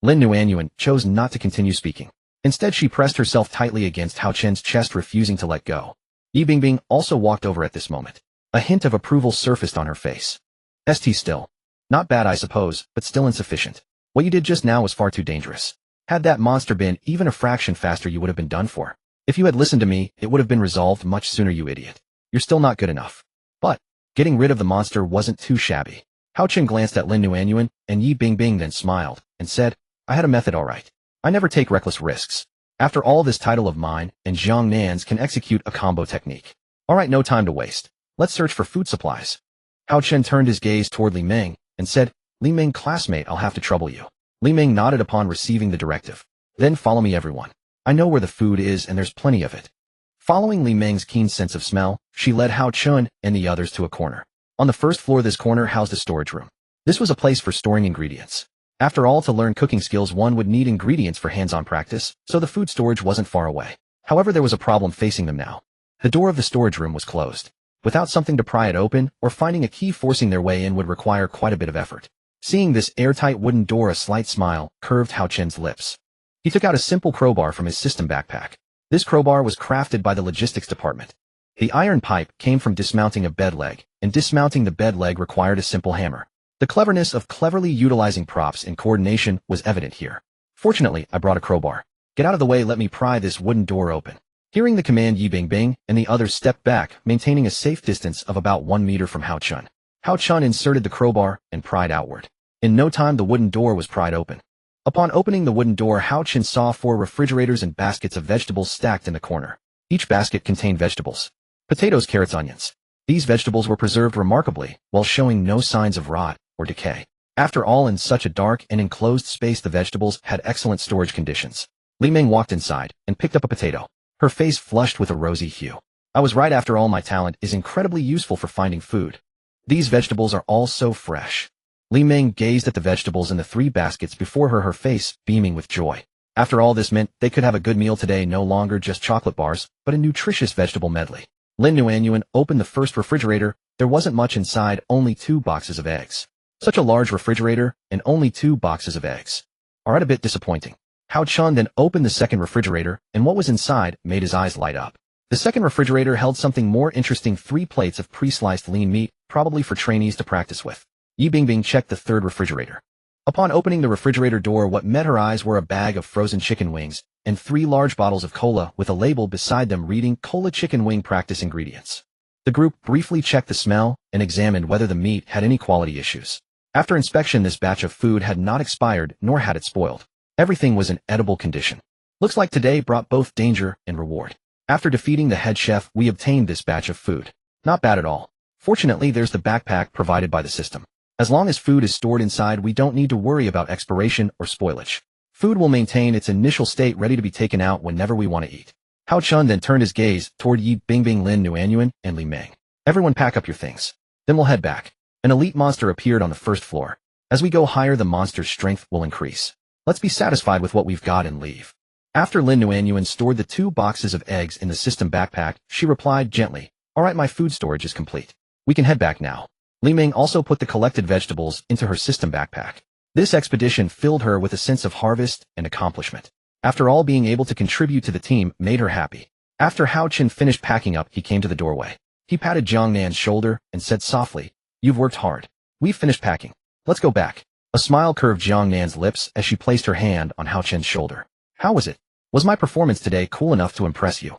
Lin Nuanyuan chose not to continue speaking. Instead, she pressed herself tightly against Hao Chun's chest, refusing to let go. Yi Bingbing also walked over at this moment. A hint of approval surfaced on her face. St still. Not bad, I suppose, but still insufficient. What you did just now was far too dangerous. Had that monster been even a fraction faster, you would have been done for. If you had listened to me, it would have been resolved much sooner, you idiot. You're still not good enough. But getting rid of the monster wasn't too shabby. Hao Chun glanced at Lin Nuanyuan and Yi Bingbing, then smiled and said, I had a method, all right. I never take reckless risks. After all, this title of mine and Jiang Nan's can execute a combo technique. All right, no time to waste. Let's search for food supplies. Hao Chun turned his gaze toward Li Ming and said, Li Ming, classmate, I'll have to trouble you. Li Ming nodded upon receiving the directive. Then follow me, everyone. I know where the food is and there's plenty of it. Following Li Ming's keen sense of smell, she led Hao Chun and the others to a corner. On the first floor, this corner housed a storage room. This was a place for storing ingredients. After all, to learn cooking skills, one would need ingredients for hands-on practice, so the food storage wasn't far away. However, there was a problem facing them now. The door of the storage room was closed. Without something to pry it open, or finding a key, forcing their way in would require quite a bit of effort. Seeing this airtight wooden door, a slight smile curved Hao Chun's lips. He took out a simple crowbar from his system backpack. This crowbar was crafted by the logistics department. The iron pipe came from dismounting a bed leg, and dismounting the bed leg required a simple hammer. The cleverness of cleverly utilizing props and coordination was evident here. Fortunately, I brought a crowbar. Get out of the way, let me pry this wooden door open. Hearing the command, Yi Bingbing and the others stepped back, maintaining a safe distance of about 1 meter from Hao Chun. Hao Chun inserted the crowbar and pried outward. In no time, the wooden door was pried open. Upon opening the wooden door, Hao Chun saw 4 refrigerators and baskets of vegetables stacked in the corner. Each basket contained vegetables. Potatoes, carrots, onions. These vegetables were preserved remarkably, while showing no signs of rot or decay. After all, in such a dark and enclosed space, the vegetables had excellent storage conditions. Li Ming walked inside and picked up a potato. Her face flushed with a rosy hue. I was right, after all, my talent is incredibly useful for finding food. These vegetables are all so fresh. Li Ming gazed at the vegetables in the 3 baskets before her, her face beaming with joy. After all, this meant they could have a good meal today, no longer just chocolate bars, but a nutritious vegetable medley. Lin Nuanyuan opened the first refrigerator. There wasn't much inside, only 2 boxes of eggs. Such a large refrigerator, and only 2 boxes of eggs. Alright, a bit disappointing. Hao Chun then opened the second refrigerator, and what was inside made his eyes light up. The second refrigerator held something more interesting: 3 plates of pre-sliced lean meat, probably for trainees to practice with. Yi Bingbing checked the third refrigerator. Upon opening the refrigerator door, what met her eyes were a bag of frozen chicken wings and 3 large bottles of cola with a label beside them reading "Cola Chicken Wing Practice Ingredients." The group briefly checked the smell and examined whether the meat had any quality issues. After inspection, this batch of food had not expired, nor had it spoiled. Everything was in edible condition. Looks like today brought both danger and reward. After defeating the head chef, we obtained this batch of food. Not bad at all. Fortunately, there's the backpack provided by the system. As long as food is stored inside, we don't need to worry about expiration or spoilage. Food will maintain its initial state, ready to be taken out whenever we want to eat. Hao Chun then turned his gaze toward Yi Bingbing, Lin Nuanyuan, and Li Ming. Everyone pack up your things. Then we'll head back. An elite monster appeared on the first floor. As we go higher, the monster's strength will increase. Let's be satisfied with what we've got and leave. After Lin Nuanyuan stored the 2 boxes of eggs in the system backpack, she replied gently, Alright, my food storage is complete. We can head back now. Li Ming also put the collected vegetables into her system backpack. This expedition filled her with a sense of harvest and accomplishment. After all, being able to contribute to the team made her happy. After Hao Chun finished packing up, he came to the doorway. He patted Jiang Nan's shoulder and said softly, "You've worked hard. We've finished packing. Let's go back." A smile curved Jiang Nan's lips as she placed her hand on Hao Chen's shoulder. "How was it? Was my performance today cool enough to impress you?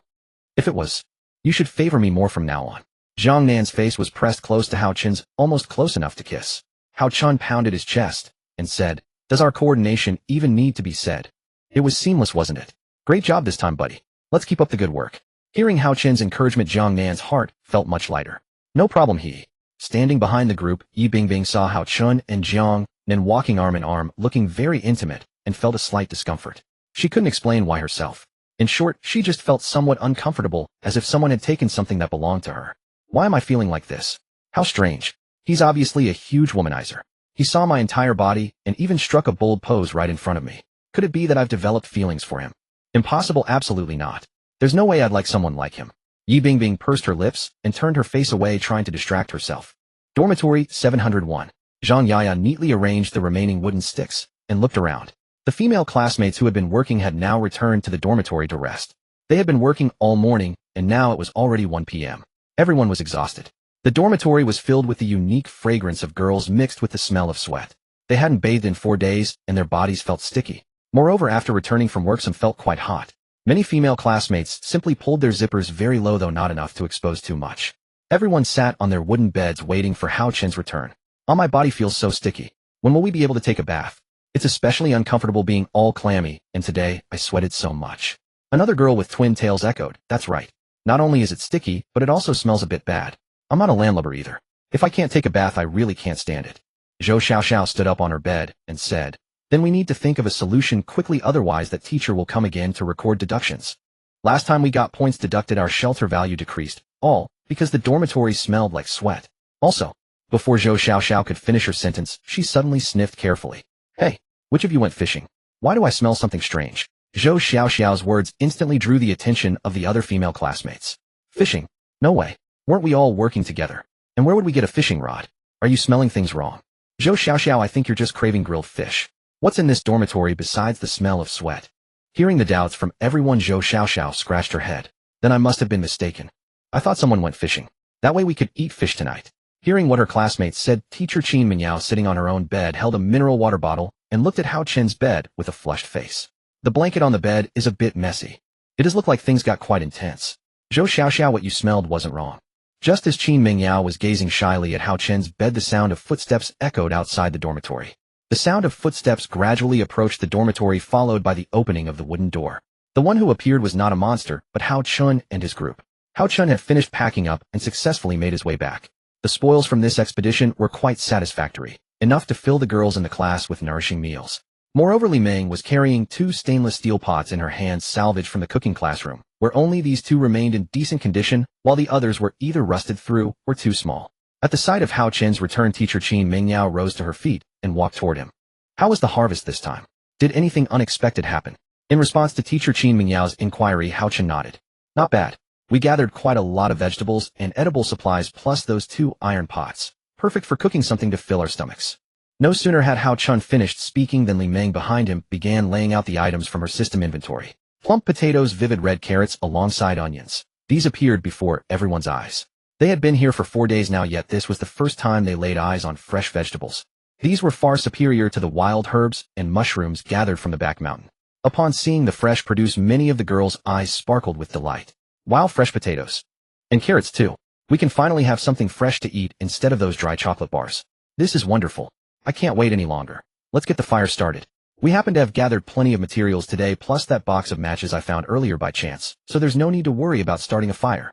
If it was, you should favor me more from now on." Jiang Nan's face was pressed close to Hao Chen's, almost close enough to kiss. Hao Chen pounded his chest and said, "Does our coordination even need to be said? It was seamless, wasn't it? Great job this time, buddy. Let's keep up the good work." Hearing Hao Chen's encouragement, Jiang Nan's heart felt much lighter. "No problem," he. Standing behind the group, Yi Bingbing saw Hao Chen and Jiang Nan walking arm in arm, looking very intimate, and felt a slight discomfort. She couldn't explain why herself. In short, she just felt somewhat uncomfortable, as if someone had taken something that belonged to her. Why am I feeling like this? How strange. He's obviously a huge womanizer. He saw my entire body and even struck a bold pose right in front of me. Could it be that I've developed feelings for him? Impossible, absolutely not. There's no way I'd like someone like him. Yi Bingbing pursed her lips and turned her face away, trying to distract herself. Dormitory 701. Zhang Yaya neatly arranged the remaining wooden sticks and looked around. The female classmates who had been working had now returned to the dormitory to rest. They had been working all morning, and now it was already 1 p.m. Everyone was exhausted. The dormitory was filled with the unique fragrance of girls mixed with the smell of sweat. They hadn't bathed in 4 days, and their bodies felt sticky. Moreover, after returning from work, some felt quite hot. Many female classmates simply pulled their zippers very low, though not enough to expose too much. Everyone sat on their wooden beds waiting for Hao Chen's return. "All my body feels so sticky. When will we be able to take a bath? It's especially uncomfortable being all clammy, and today I sweated so much." Another girl with twin tails echoed, "That's right. Not only is it sticky, but it also smells a bit bad. I'm not a landlubber either. If I can't take a bath, I really can't stand it." Zhou Xiaoxiao stood up on her bed and said, "Then we need to think of a solution quickly, otherwise that teacher will come again to record deductions. Last time we got points deducted, our shelter value decreased, all because the dormitory smelled like sweat. Also," before Zhou Xiaoxiao could finish her sentence, she suddenly sniffed carefully. "Hey, which of you went fishing? Why do I smell something strange?" Zhou Xiaoxiao's words instantly drew the attention of the other female classmates. "Fishing? No way. Weren't we all working together? And where would we get a fishing rod? Are you smelling things wrong? Zhou Xiaoxiao, I think you're just craving grilled fish. What's in this dormitory besides the smell of sweat?" Hearing the doubts from everyone, Zhou Xiaoxiao scratched her head. "Then I must have been mistaken. I thought someone went fishing. That way we could eat fish tonight." Hearing what her classmates said, teacher Qin Mingyao, sitting on her own bed, held a mineral water bottle and looked at Hao Chen's bed with a flushed face. "The blanket on the bed is a bit messy. It does look like things got quite intense. Zhou Xiaoxiao, what you smelled wasn't wrong." Just as Qin Mingyao was gazing shyly at Hao Chen's bed, the sound of footsteps echoed outside the dormitory. The sound of footsteps gradually approached the dormitory, followed by the opening of the wooden door. The one who appeared was not a monster, but Hao Chen and his group. Hao Chen had finished packing up and successfully made his way back. The spoils from this expedition were quite satisfactory, enough to fill the girls in the class with nourishing meals. Moreover, Li Meng was carrying 2 stainless steel pots in her hands, salvaged from the cooking classroom, where only these 2 remained in decent condition, while the others were either rusted through or too small. At the sight of Hao Chen's return, teacher Qin Mingyao rose to her feet and walked toward him. "How was the harvest this time? Did anything unexpected happen?" In response to teacher Qin Mingyao's inquiry, Hao Chen nodded. "Not bad. We gathered quite a lot of vegetables and edible supplies, plus those 2 iron pots. Perfect for cooking something to fill our stomachs." No sooner had Hao Chen finished speaking than Li Meng behind him began laying out the items from her system inventory. Plump potatoes, vivid red carrots alongside onions. These appeared before everyone's eyes. They had been here for 4 days now, yet this was the first time they laid eyes on fresh vegetables. These were far superior to the wild herbs and mushrooms gathered from the back mountain. Upon seeing the fresh produce, many of the girls' eyes sparkled with delight. "Wow, fresh potatoes. And carrots too. We can finally have something fresh to eat instead of those dry chocolate bars. This is wonderful. I can't wait any longer. Let's get the fire started. We happen to have gathered plenty of materials today, plus that box of matches I found earlier by chance, so there's no need to worry about starting a fire."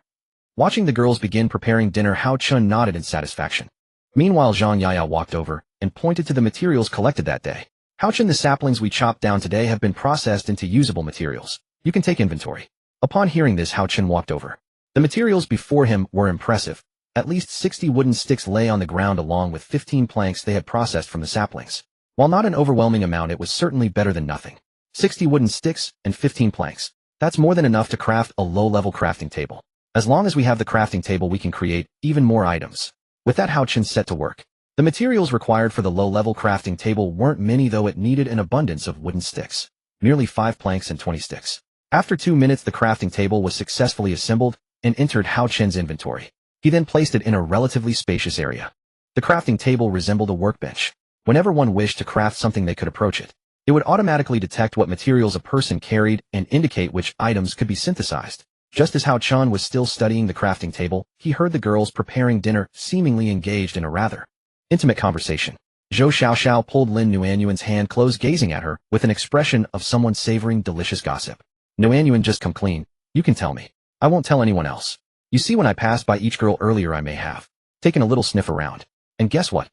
Watching the girls begin preparing dinner, Hao Chen nodded in satisfaction. Meanwhile, Zhang Yaya walked over and pointed to the materials collected that day. "Hao Chen, the saplings we chopped down today have been processed into usable materials. You can take inventory." Upon hearing this, Hao Chen walked over. The materials before him were impressive. At least 60 wooden sticks lay on the ground, along with 15 planks they had processed from the saplings. While not an overwhelming amount, it was certainly better than nothing. 60 wooden sticks and 15 planks. That's more than enough to craft a low-level crafting table. As long as we have the crafting table, we can create even more items. With that, Hao Chen set to work. The materials required for the low-level crafting table weren't many, though it needed an abundance of wooden sticks. Merely 5 planks and 20 sticks. After 2 minutes, the crafting table was successfully assembled and entered Hao Chen's inventory. He then placed it in a relatively spacious area. The crafting table resembled a workbench. Whenever one wished to craft something they could approach it. It would automatically detect what materials a person carried and indicate which items could be synthesized. Just as Hao Chun was still studying the crafting table, he heard the girls preparing dinner, seemingly engaged in a rather intimate conversation. Zhou Xiaoxiao pulled Lin Nuanyuan's hand close, gazing at her with an expression of someone savoring delicious gossip. Nuanyuan, just come clean. You can tell me. I won't tell anyone else. You see, when I passed by each girl earlier, I may have taken a little sniff around. And guess what?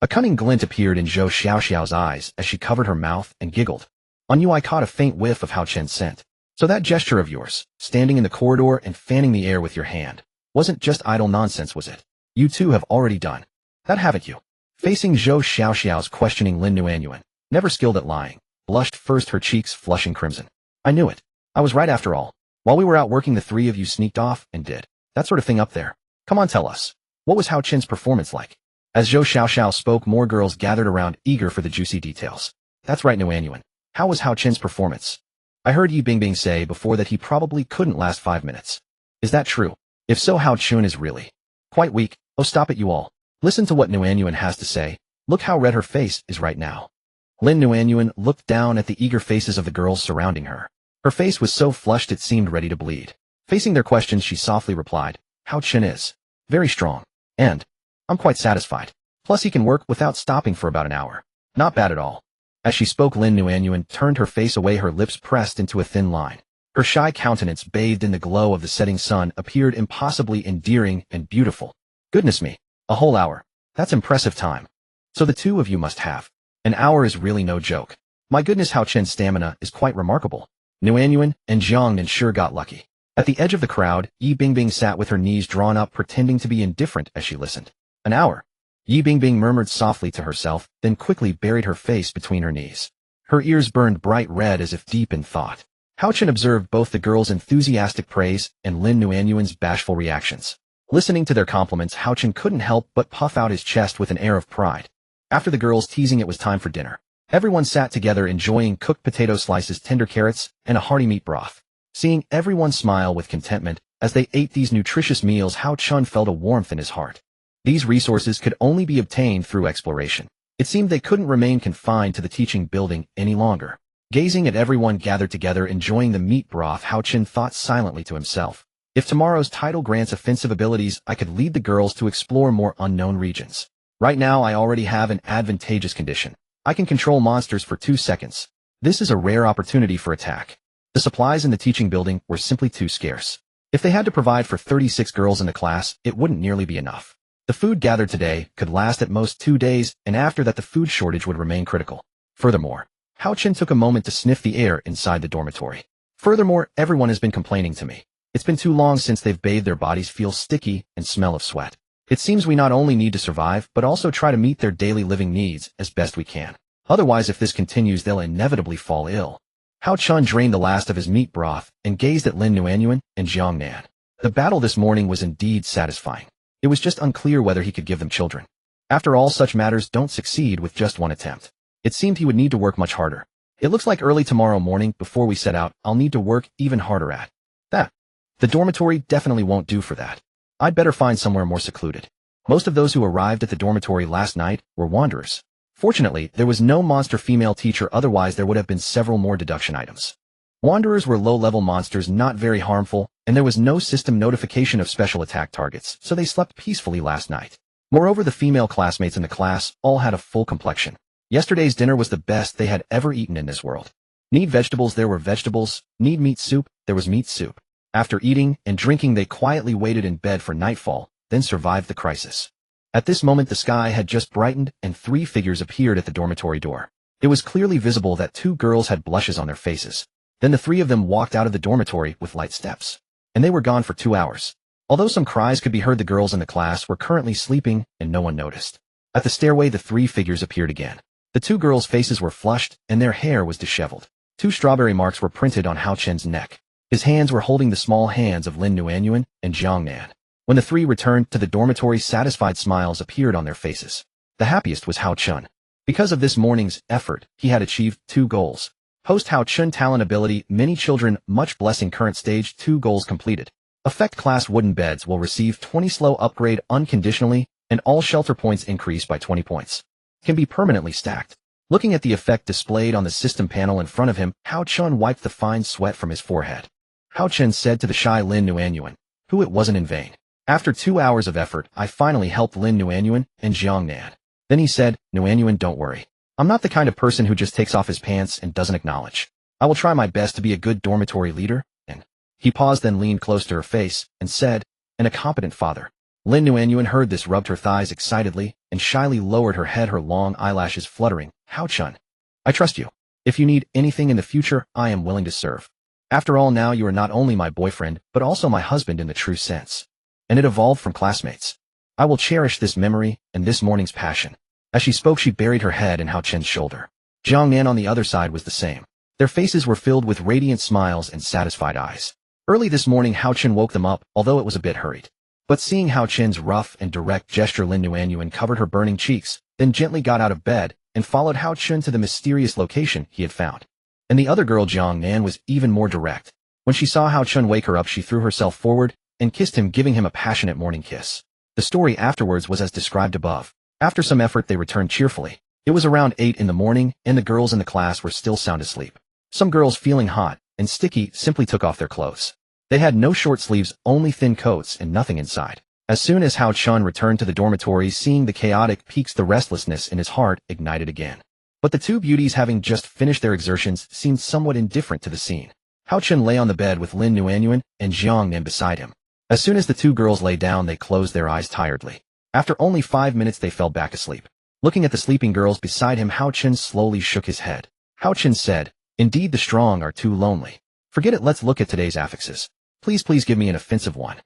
A cunning glint appeared in Zhou Xiaoxiao's eyes as she covered her mouth and giggled. On you I caught a faint whiff of Hao Chen's scent. So that gesture of yours, standing in the corridor and fanning the air with your hand, wasn't just idle nonsense, was it? You two have already done that, haven't you? Facing Zhou Xiaoxiao's questioning, Lin Nuanyuan, never skilled at lying, blushed first, her cheeks flushing crimson. I knew it. I was right after all. While we were out working, the three of you sneaked off and did that sort of thing up there. Come on, tell us. What was Hao Chen's performance like? As Zhou Xiaoxiao spoke, more girls gathered around, eager for the juicy details. That's right, Nuanyuan. How was Hao Chen's performance? I heard Yi Bingbing say before that he probably couldn't last 5 minutes. Is that true? If so, Hao Chun is really quite weak. Oh, stop it, you all. Listen to what Nuanyuan has to say. Look how red her face is right now. Lin Nuanyuan looked down at the eager faces of the girls surrounding her. Her face was so flushed it seemed ready to bleed. Facing their questions, she softly replied, Hao Chun is very strong. And I'm quite satisfied. Plus he can work without stopping for about an hour. Not bad at all. As she spoke, Lin Nuanyuan turned her face away, her lips pressed into a thin line. Her shy countenance, bathed in the glow of the setting sun, appeared impossibly endearing and beautiful. Goodness me. A whole hour. That's impressive time. So the two of you must have. An hour is really no joke. My goodness, Hao Chen's stamina is quite remarkable. Nuanyuan and Jiangnan sure got lucky. At the edge of the crowd, Yi Bingbing sat with her knees drawn up, pretending to be indifferent as she listened. An hour. Yi Bingbing murmured softly to herself, then quickly buried her face between her knees. Her ears burned bright red as if deep in thought. Hao Chen observed both the girls' enthusiastic praise and Lin Nuanyuan's bashful reactions. Listening to their compliments, Hao Chen couldn't help but puff out his chest with an air of pride. After the girls' teasing, it was time for dinner. Everyone sat together, enjoying cooked potato slices, tender carrots, and a hearty meat broth. Seeing everyone smile with contentment as they ate these nutritious meals, Hao Chun felt a warmth in his heart. These resources could only be obtained through exploration. It seemed they couldn't remain confined to the teaching building any longer. Gazing at everyone gathered together enjoying the meat broth, Hao Chun thought silently to himself. If tomorrow's title grants offensive abilities, I could lead the girls to explore more unknown regions. Right now I already have an advantageous condition. I can control monsters for 2 seconds. This is a rare opportunity for attack. The supplies in the teaching building were simply too scarce. If they had to provide for 36 girls in the class, it wouldn't nearly be enough. The food gathered today could last at most 2 days, and after that the food shortage would remain critical. Furthermore, Hao Chen took a moment to sniff the air inside the dormitory. Furthermore, everyone has been complaining to me. It's been too long since they've bathed, their bodies feel sticky and smell of sweat. It seems we not only need to survive, but also try to meet their daily living needs as best we can. Otherwise, if this continues, they'll inevitably fall ill. Hao Chun drained the last of his meat broth and gazed at Lin Nuanyuan and Jiangnan. The battle this morning was indeed satisfying. It was just unclear whether he could give them children. After all, such matters don't succeed with just one attempt. It seemed he would need to work much harder. It looks like early tomorrow morning, before we set out, I'll need to work even harder at that. The dormitory definitely won't do for that. I'd better find somewhere more secluded. Most of those who arrived at the dormitory last night were wanderers. Fortunately, there was no monster female teacher, otherwise there would have been several more deduction items. Wanderers were low-level monsters, not very harmful, and there was no system notification of special attack targets, so they slept peacefully last night. Moreover, the female classmates in the class all had a full complexion. Yesterday's dinner was the best they had ever eaten in this world. Need vegetables, there were vegetables. Need meat soup, there was meat soup. After eating and drinking, they quietly waited in bed for nightfall, then survived the crisis. At this moment, the sky had just brightened and 3 figures appeared at the dormitory door. It was clearly visible that 2 girls had blushes on their faces. Then the 3 of them walked out of the dormitory with light steps. And they were gone for 2 hours. Although some cries could be heard, the girls in the class were currently sleeping and no one noticed. At the stairway, the 3 figures appeared again. The 2 girls' faces were flushed and their hair was disheveled. 2 strawberry marks were printed on Hao Chen's neck. His hands were holding the small hands of Lin Nuanyuan and Jiangnan. When the 3 returned to the dormitory, satisfied smiles appeared on their faces. The happiest was Hao Chun. Because of this morning's effort, he had achieved 2 goals. Post Hao Chun talent ability, many children, much blessing, current stage 2 goals completed. Effect class wooden beds will receive 20 slow upgrade unconditionally, and all shelter points increase by 20 points. Can be permanently stacked. Looking at the effect displayed on the system panel in front of him, Hao Chun wiped the fine sweat from his forehead. Hao Chun said to the shy Lin Nuanyuan, who it wasn't in vain. After 2 hours of effort, I finally helped Lin Nuanyuan and Jiang Nan. Then he said, Nuanyuan, don't worry. I'm not the kind of person who just takes off his pants and doesn't acknowledge. I will try my best to be a good dormitory leader, and he paused, then leaned close to her face and said, and a competent father. Lin Nuanyuan heard this, rubbed her thighs excitedly, and shyly lowered her head, her long eyelashes fluttering. Hao Chun, I trust you. If you need anything in the future, I am willing to serve. After all, now you are not only my boyfriend, but also my husband in the true sense. And it evolved from classmates. I will cherish this memory and this morning's passion. As she spoke, she buried her head in Hao Chun's shoulder. Jiang Nan on the other side was the same. Their faces were filled with radiant smiles and satisfied eyes. Early this morning, Hao Chun woke them up, although it was a bit hurried. But seeing Hao Chun's rough and direct gesture, Lin Nuanyuan covered her burning cheeks, then gently got out of bed and followed Hao Chun to the mysterious location he had found. And the other girl, Jiang Nan, was even more direct. When she saw Hao Chun wake her up, she threw herself forward and kissed him, giving him a passionate morning kiss. The story afterwards was as described above. After some effort, they returned cheerfully. It was around 8 in the morning, and the girls in the class were still sound asleep. Some girls, feeling hot and sticky, simply took off their clothes. They had no short sleeves, only thin coats and nothing inside. As soon as Hao Chun returned to the dormitory, seeing the chaotic peaks, the restlessness in his heart ignited again. But the two beauties, having just finished their exertions, seemed somewhat indifferent to the scene. Hao Chun lay on the bed with Lin Nuanyuan and Jiang Nan beside him. As soon as the two girls lay down, they closed their eyes tiredly. After only 5 minutes, they fell back asleep. Looking at the sleeping girls beside him, Hao Chun slowly shook his head. Hao Chun said, indeed, the strong are too lonely. Forget it, let's look at today's affixes. Please give me an offensive one.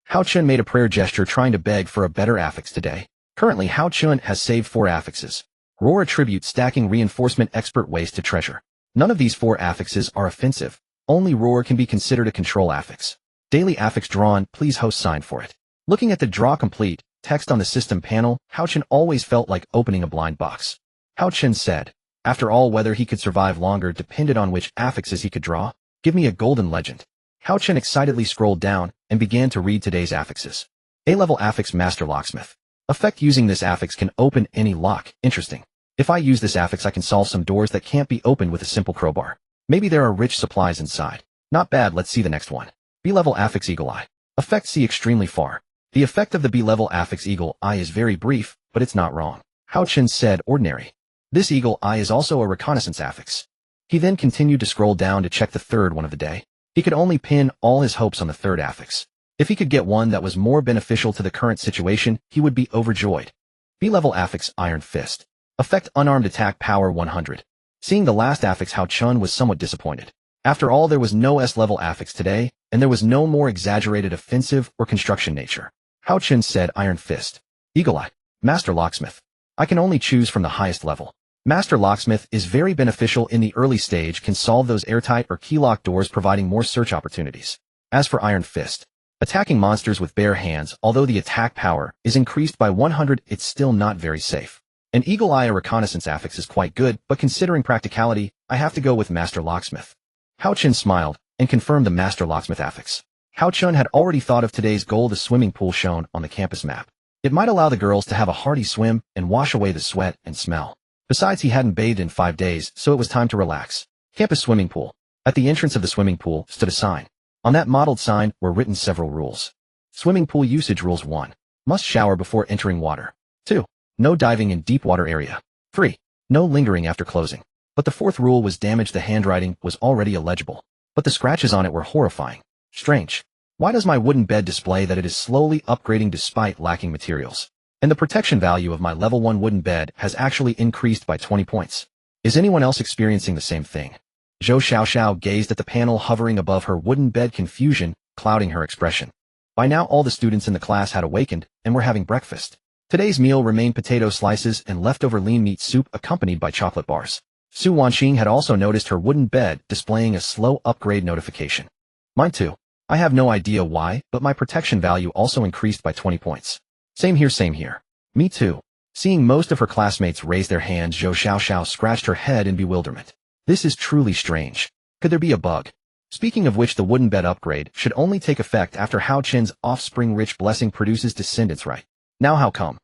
Hao Chun made a prayer gesture, trying to beg for a better affix today. Currently, Hao Chun has saved 4 affixes. Roar, attribute, stacking, reinforcement, expert, waste to treasure. None of these 4 affixes are offensive. Only Roar can be considered a control affix. Daily affix drawn, please host sign for it. Looking at the draw complete text on the system panel, Hao Chun always felt like opening a blind box. Hao Chun said, after all, whether he could survive longer depended on which affixes he could draw. Give me a golden legend. Hao Chun excitedly scrolled down and began to read today's affixes. A-level affix, Master Locksmith. Effect, using this affix can open any lock. Interesting. If I use this affix, I can solve some doors that can't be opened with a simple crowbar. Maybe there are rich supplies inside. Not bad, let's see the next one. B-level affix, Eagle Eye. Effect, see extremely far. The effect of the B-level affix Eagle Eye is very brief, but it's not wrong. Hao Chun said, ordinary. This Eagle Eye is also a reconnaissance affix. He then continued to scroll down to check the third one of the day. He could only pin all his hopes on the third affix. If he could get one that was more beneficial to the current situation, he would be overjoyed. B-level affix, Iron Fist. Effect, unarmed attack, power 100. Seeing the last affix, Hao Chun was somewhat disappointed. After all, there was no S-level affix today, and there was no more exaggerated offensive or construction nature. Hao Chun said, Iron Fist. Eagle Eye. Master Locksmith. I can only choose from the highest level. Master Locksmith is very beneficial in the early stage, can solve those airtight or keylock doors, providing more search opportunities. As for Iron Fist, attacking monsters with bare hands, although the attack power is increased by 100, it's still not very safe. An Eagle Eye, a reconnaissance affix, is quite good, but considering practicality, I have to go with Master Locksmith. Hao Chun smiled and confirmed the Master Locksmith affix. Hao Chun had already thought of today's goal, the swimming pool shown on the campus map. It might allow the girls to have a hearty swim and wash away the sweat and smell. Besides, he hadn't bathed in 5 days, so it was time to relax. Campus swimming pool. At the entrance of the swimming pool stood a sign. On that modeled sign were written several rules. Swimming pool usage rules: 1. Must shower before entering water. 2. No diving in deep water area. 3. No lingering after closing. But the 4th rule was damage. The handwriting was already illegible, but the scratches on it were horrifying. Strange. Why does my wooden bed display that it is slowly upgrading despite lacking materials? And the protection value of my level 1 wooden bed has actually increased by 20 points. Is anyone else experiencing the same thing? Zhou Xiaoxiao gazed at the panel hovering above her wooden bed, confusion clouding her expression. By now all the students in the class had awakened and were having breakfast. Today's meal remained potato slices and leftover lean meat soup accompanied by chocolate bars. Su Wanxing had also noticed her wooden bed displaying a slow upgrade notification. Mine too. I have no idea why, but my protection value also increased by 20 points. Same here, same here. Me too. Seeing most of her classmates raise their hands, Zhou Xiaoxiao scratched her head in bewilderment. This is truly strange. Could there be a bug? Speaking of which, the wooden bed upgrade should only take effect after Hao Chen's offspring-rich blessing produces descendants, right? Now how come?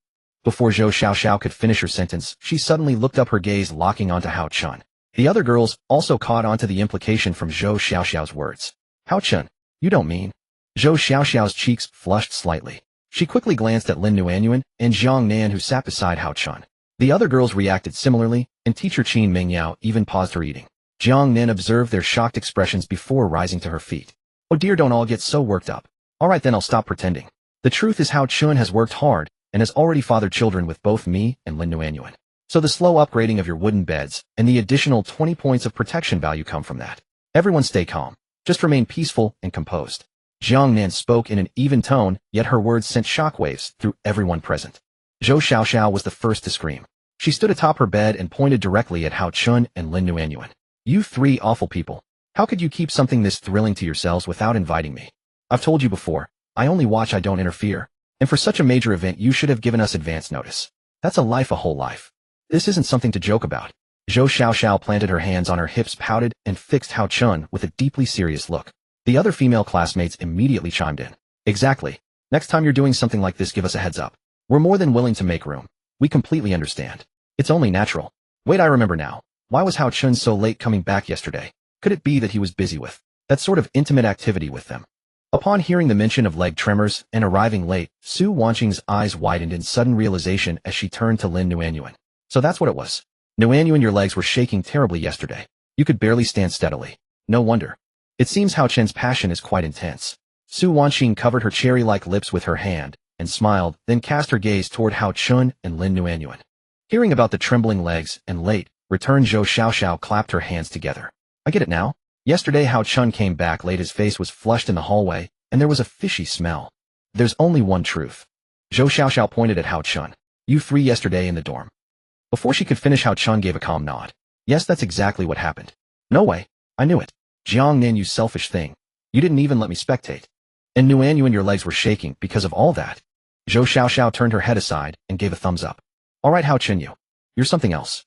Before Zhou Xiaoxiao could finish her sentence, she suddenly looked up, her gaze locking onto Hao Chun. The other girls also caught onto the implication from Zhou Xiaoxiao's words. Hao Chun, you don't mean? Zhou Xiaoxiao's cheeks flushed slightly. She quickly glanced at Lin Nuanyuan and Jiang Nan, who sat beside Hao Chun. The other girls reacted similarly, and teacher Qin Mingyao even paused her eating. Jiang Nan observed their shocked expressions before rising to her feet. Oh dear, don't all get so worked up. Alright then, I'll stop pretending. The truth is Hao Chun has worked hard and has already fathered children with both me and Lin Nuanyuan. So the slow upgrading of your wooden beds and the additional 20 points of protection value come from that. Everyone stay calm. Just remain peaceful and composed. Jiang Nan spoke in an even tone, yet her words sent shockwaves through everyone present. Zhou Xiaoxiao was the first to scream. She stood atop her bed and pointed directly at Hao Chun and Lin Nuanyuan. You three awful people. How could you keep something this thrilling to yourselves without inviting me? I've told you before, I only watch, I don't interfere. And for such a major event you should have given us advance notice. That's a life, a whole life. This isn't something to joke about. Zhou Xiaoxiao planted her hands on her hips, pouted, and fixed Hao Chun with a deeply serious look. The other female classmates immediately chimed in. Exactly. Next time you're doing something like this, give us a heads up. We're more than willing to make room. We completely understand. It's only natural. Wait, I remember now. Why was Hao Chun so late coming back yesterday? Could it be that he was busy with that sort of intimate activity with them? Upon hearing the mention of leg tremors and arriving late, Su Wanqing's eyes widened in sudden realization as she turned to Lin Nuanyuan. So that's what it was. Nuanyuan, your legs were shaking terribly yesterday. You could barely stand steadily. No wonder. It seems Hao Chen's passion is quite intense. Su Wanqing covered her cherry-like lips with her hand and smiled, then cast her gaze toward Hao Chun and Lin Nuanyuan. Hearing about the trembling legs and late, returned Zhou Xiaoxiao clapped her hands together. I get it now. Yesterday Hao Chun came back late, his face was flushed in the hallway, and there was a fishy smell. There's only one truth. Zhou Xiaoxiao pointed at Hao Chun. You three yesterday in the dorm. Before she could finish, Hao Chun gave a calm nod. Yes, that's exactly what happened. No way. I knew it. Jiang Nan, you selfish thing. You didn't even let me spectate. And Nuanyuan, your legs were shaking because of all that. Zhou Xiaoxiao turned her head aside and gave a thumbs up. Alright Hao Chun, you're something else.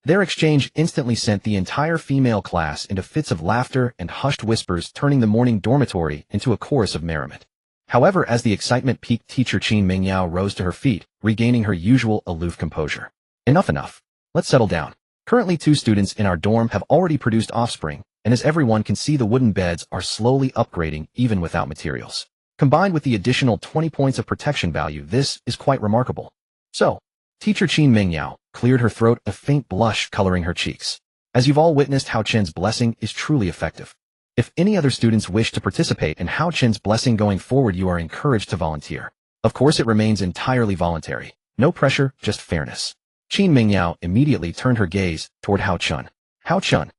Their exchange instantly sent the entire female class into fits of laughter and hushed whispers, turning the morning dormitory into a chorus of merriment. However, as the excitement peaked, teacher Qin Mingyao rose to her feet, regaining her usual aloof composure. Enough. Let's settle down. Currently 2 students in our dorm have already produced offspring, and as everyone can see, the wooden beds are slowly upgrading even without materials. Combined with the additional 20 points of protection value, this is quite remarkable. So, teacher Qin Mingyao cleared her throat, a faint blush coloring her cheeks. As you've all witnessed, Hao Chen's blessing is truly effective. If any other students wish to participate in Hao Chen's blessing going forward, you are encouraged to volunteer. Of course, it remains entirely voluntary. No pressure, just fairness. Qin Mingyao immediately turned her gaze toward Hao Chun. Hao Chun.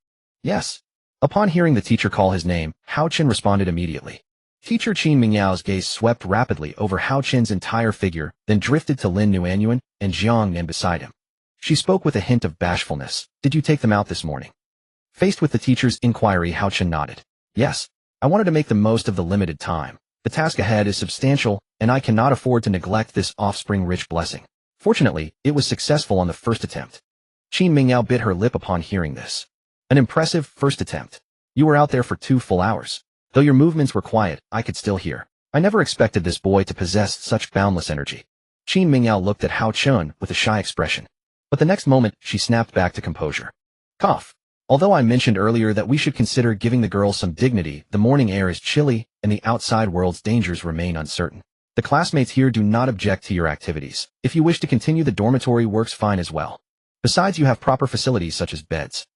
Yes. Upon hearing the teacher call his name, Hao Chun responded immediately. Teacher Qin Mingyao's gaze swept rapidly over Hao Chen's entire figure, then drifted to Lin Nuanyuan and Jiang Nan beside him. She spoke with a hint of bashfulness. Did you take them out this morning? Faced with the teacher's inquiry, Hao Chun nodded. Yes. I wanted to make the most of the limited time. The task ahead is substantial, and I cannot afford to neglect this offspring-rich blessing. Fortunately, it was successful on the first attempt. Qin Mingyao bit her lip upon hearing this. An impressive first attempt. You were out there for 2 full hours. Though your movements were quiet, I could still hear. I never expected this boy to possess such boundless energy. Qin Mingyao looked at Hao Chun with a shy expression. But the next moment, she snapped back to composure. Cough. Although I mentioned earlier that we should consider giving the girls some dignity, the morning air is chilly, and the outside world's dangers remain uncertain. The classmates here do not object to your activities. If you wish to continue, the dormitory works fine as well. Besides, you have proper facilities such as beds.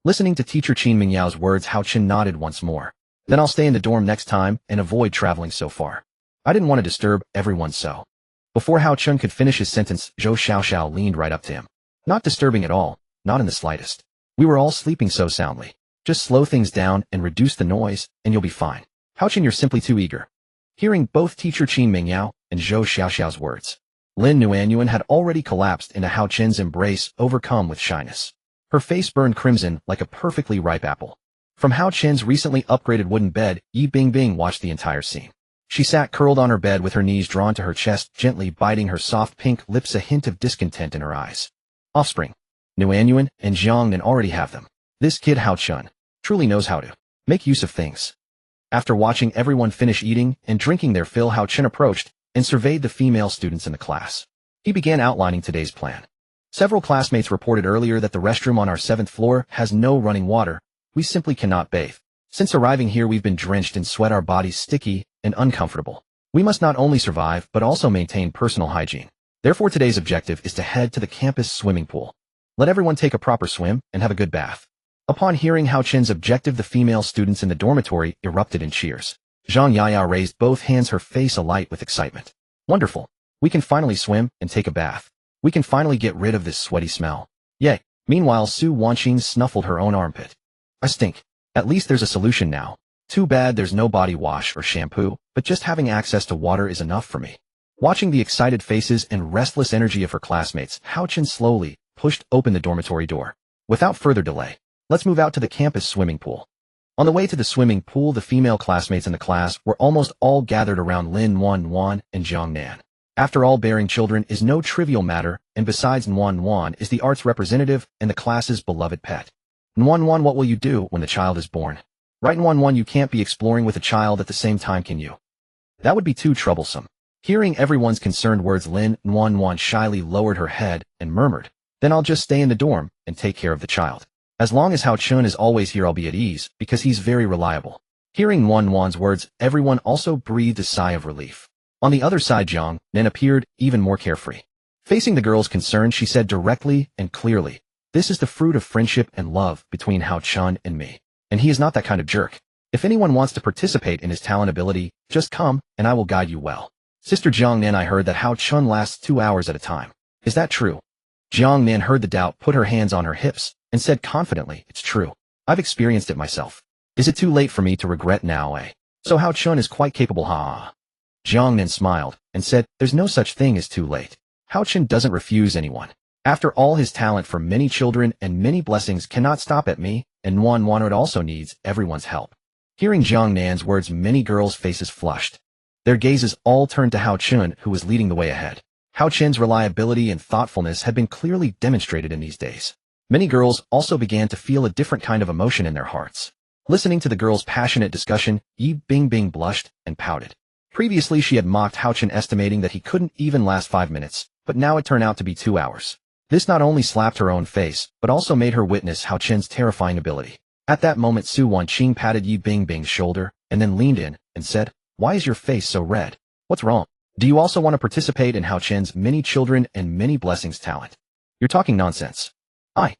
Listening to teacher Qin Mingyao's words, Hao Chun nodded once more. Then I'll stay in the dorm next time and avoid traveling so far. I didn't want to disturb everyone so. Before Hao Chun could finish his sentence, Zhou Xiaoxiao leaned right up to him. Not disturbing at all, not in the slightest. We were all sleeping so soundly. Just slow things down and reduce the noise, and you'll be fine. Hao Chun, you're simply too eager. Hearing both teacher Qin Mingyao and Zhou Xiaoxiao's words, Lin Nuanyuan had already collapsed into Hao Chun's embrace, overcome with shyness. Her face burned crimson like a perfectly ripe apple. From Hao Chen's recently upgraded wooden bed, Yi Bingbing watched the entire scene. She sat curled on her bed with her knees drawn to her chest, gently biting her soft pink lips, a hint of discontent in her eyes. Offspring. Nuanyuan and Jiang Nan already have them. This kid Hao Chun truly knows how to Make use of things. After watching everyone finish eating and drinking their fill, Hao Chen approached and surveyed the female students in the class. He began outlining today's plan. Several classmates reported earlier that the restroom on our 7th floor has no running water. We simply cannot bathe. Since arriving here, we've been drenched in sweat, our bodies sticky and uncomfortable. We must not only survive, but also maintain personal hygiene. Therefore, today's objective is to head to the campus swimming pool. Let everyone take a proper swim and have a good bath. Upon hearing Hao Chen's objective, the female students in the dormitory erupted in cheers. Zhang Yaya raised both hands, her face alight with excitement. Wonderful. We can finally swim and take a bath. We can finally get rid of this sweaty smell. Yay. Meanwhile, Su Wanqing snuffled her own armpit. I stink. At least there's a solution now. Too bad there's no body wash or shampoo, but just having access to water is enough for me. Watching the excited faces and restless energy of her classmates, Hao Chen slowly pushed open the dormitory door. Without further delay, let's move out to the campus swimming pool. On the way to the swimming pool, the female classmates in the class were almost all gathered around Lin Wan and Jiang Nan. After all, bearing children is no trivial matter, and besides, Wan is the art's representative and the class's beloved pet. Wan, what will you do when the child is born? Right, Wan, you can't be exploring with a child at the same time, can you? That would be too troublesome. Hearing everyone's concerned words, Lin Wan shyly lowered her head and murmured, then I'll just stay in the dorm and take care of the child. As long as Hao Chen is always here, I'll be at ease, because he's very reliable. Hearing Wan's words, everyone also breathed a sigh of relief. On the other side, Jiang Nan appeared even more carefree. Facing the girl's concern, she said directly and clearly, this is the fruit of friendship and love between Hao Chen and me. And he is not that kind of jerk. If anyone wants to participate in his talent ability, just come, and I will guide you well. Sister Jiang Nan, I heard that Hao Chen lasts 2 hours at a time. Is that true? Jiang Nan heard the doubt, put her hands on her hips, and said confidently, it's true. I've experienced it myself. Is it too late for me to regret now, eh? So Hao Chen is quite capable, ha. Jiang Nan smiled and said, there's no such thing as too late. Hao Chen doesn't refuse anyone. After all, his talent for many children and many blessings cannot stop at me, and Wan also needs everyone's help. Hearing Jiang Nan's words, many girls' faces flushed. Their gazes all turned to Hao Chen, who was leading the way ahead. Hao Chen's reliability and thoughtfulness had been clearly demonstrated in these days. Many girls also began to feel a different kind of emotion in their hearts. Listening to the girls' passionate discussion, Yi Bingbing blushed and pouted. Previously, she had mocked Hao Chen, estimating that he couldn't even last 5 minutes, but now it turned out to be 2 hours. This not only slapped her own face, but also made her witness Hao Chen's terrifying ability. At that moment, Su Wanqing patted Yi Bingbing's shoulder and then leaned in and said, why is your face so red? What's wrong? Do you also want to participate in Hao Chen's many children and many blessings talent? You're talking nonsense. I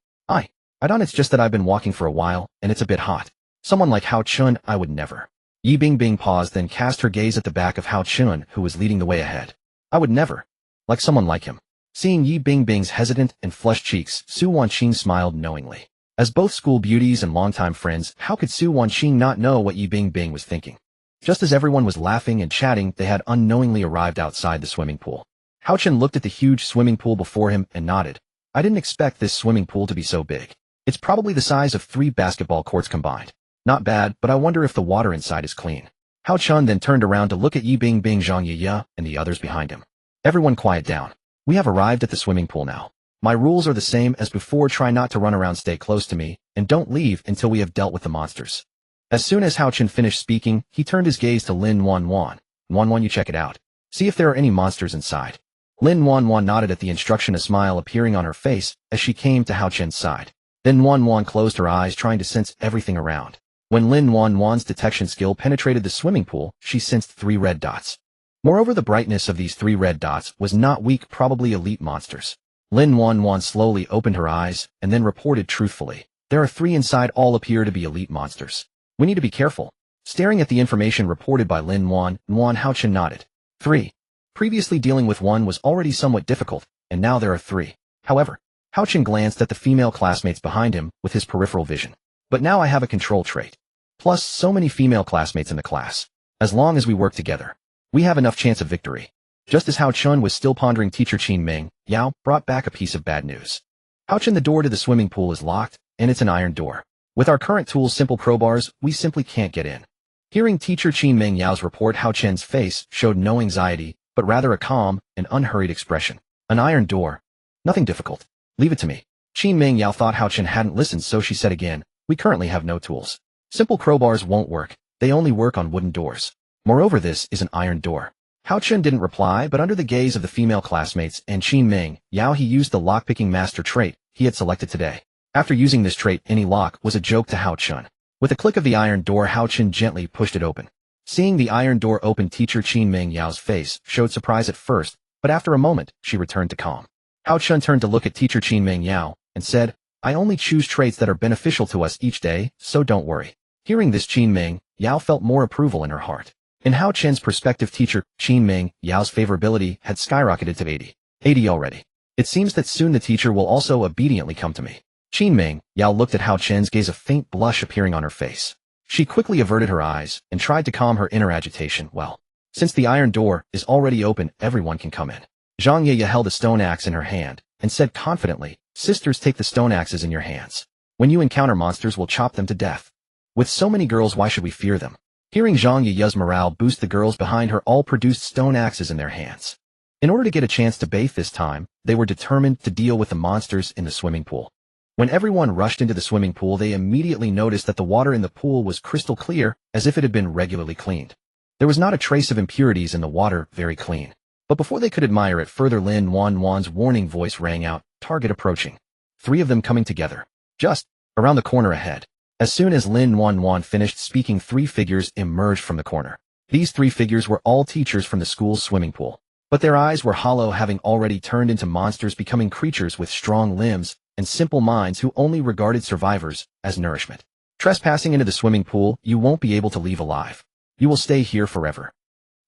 don't. It's just that I've been walking for a while, and it's a bit hot. Someone like Hao Chen, I would never. Yi Bingbing paused, then cast her gaze at the back of Hao Chen, who was leading the way ahead. I would never. Like someone like him. Seeing Yi Bingbing's hesitant and flushed cheeks, Su Wanqing smiled knowingly. As both school beauties and longtime friends, how could Su Wanqing not know what Yi Bingbing was thinking? Just as everyone was laughing and chatting, they had unknowingly arrived outside the swimming pool. Hao Chen looked at the huge swimming pool before him and nodded. I didn't expect this swimming pool to be so big. It's probably the size of 3 basketball courts combined. Not bad, but I wonder if the water inside is clean. Hao Chen then turned around to look at Yi Bingbing, Zhang Yaya, and the others behind him. Everyone quiet down. We have arrived at the swimming pool now. My rules are the same as before. Try not to run around, stay close to me, and don't leave until we have dealt with the monsters. As soon as Hao Chen finished speaking, he turned his gaze to Lin Wan. Wan, you check it out. See if there are any monsters inside. Lin Wan nodded at the instruction, a smile appearing on her face as she came to Hao Chen's side. Then Wan closed her eyes, trying to sense everything around. When Lin Wan's detection skill penetrated the swimming pool, she sensed 3 red dots. Moreover, the brightness of these 3 red dots was not weak, probably elite monsters. Lin Wan slowly opened her eyes and then reported truthfully. There are 3 inside, all appear to be elite monsters. We need to be careful. Staring at the information reported by Lin Wan, Hao Chen nodded. 3. Previously dealing with 1 was already somewhat difficult, and now there are 3. However, Hao Chen glanced at the female classmates behind him with his peripheral vision. But now I have a control trait. Plus, so many female classmates in the class. As long as we work together, we have enough chance of victory. Just as Hao Chen was still pondering, teacher Qin Ming Yao brought back a piece of bad news. Hao Chen, the door to the swimming pool is locked, and it's an iron door. With our current tools, simple crowbars, we simply can't get in. Hearing teacher Qin Ming Yao's report, Hao Chen's face showed no anxiety, but rather a calm and unhurried expression. An iron door. Nothing difficult. Leave it to me. Qin Ming Yao thought Hao Chen hadn't listened, so she said again, we currently have no tools. Simple crowbars won't work. They only work on wooden doors. Moreover, this is an iron door. Hao Chun didn't reply, but under the gaze of the female classmates and Qin Ming Yao, he used the lockpicking master trait he had selected today. After using this trait, any lock was a joke to Hao Chun. With a click of the iron door, Hao Chun gently pushed it open. Seeing the iron door open, teacher Qin Ming Yao's face showed surprise at first, but after a moment, she returned to calm. Hao Chun turned to look at teacher Qin Ming Yao and said, "I only choose traits that are beneficial to us each day, so don't worry." Hearing this, Qin Ming Yao felt more approval in her heart. In Hao Chun's perspective, teacher Qin Ming Yao's favorability had skyrocketed to 80 already. It seems that soon the teacher will also obediently come to me. Qin Ming Yao looked at Hao Chun's gaze, a faint blush appearing on her face. She quickly averted her eyes and tried to calm her inner agitation. Well, since the iron door is already open, everyone can come in. Zhang Yaya held a stone axe in her hand and said confidently, "Sisters, take the stone axes in your hands. When you encounter monsters, we'll chop them to death. With so many girls, why should we fear them?" Hearing Zhang Yaya's morale boost, the girls behind her all produced stone axes in their hands. In order to get a chance to bathe this time, they were determined to deal with the monsters in the swimming pool. When everyone rushed into the swimming pool, they immediately noticed that the water in the pool was crystal clear, as if it had been regularly cleaned. There was not a trace of impurities in the water, very clean. But before they could admire it further, Lin Wan's warning voice rang out, "Target approaching." 3 of them coming together. Just around the corner ahead. As soon as Lin Wan finished speaking, 3 figures emerged from the corner. These 3 figures were all teachers from the school's swimming pool. But their eyes were hollow, having already turned into monsters, becoming creatures with strong limbs and simple minds who only regarded survivors as nourishment. Trespassing into the swimming pool, you won't be able to leave alive. You will stay here forever.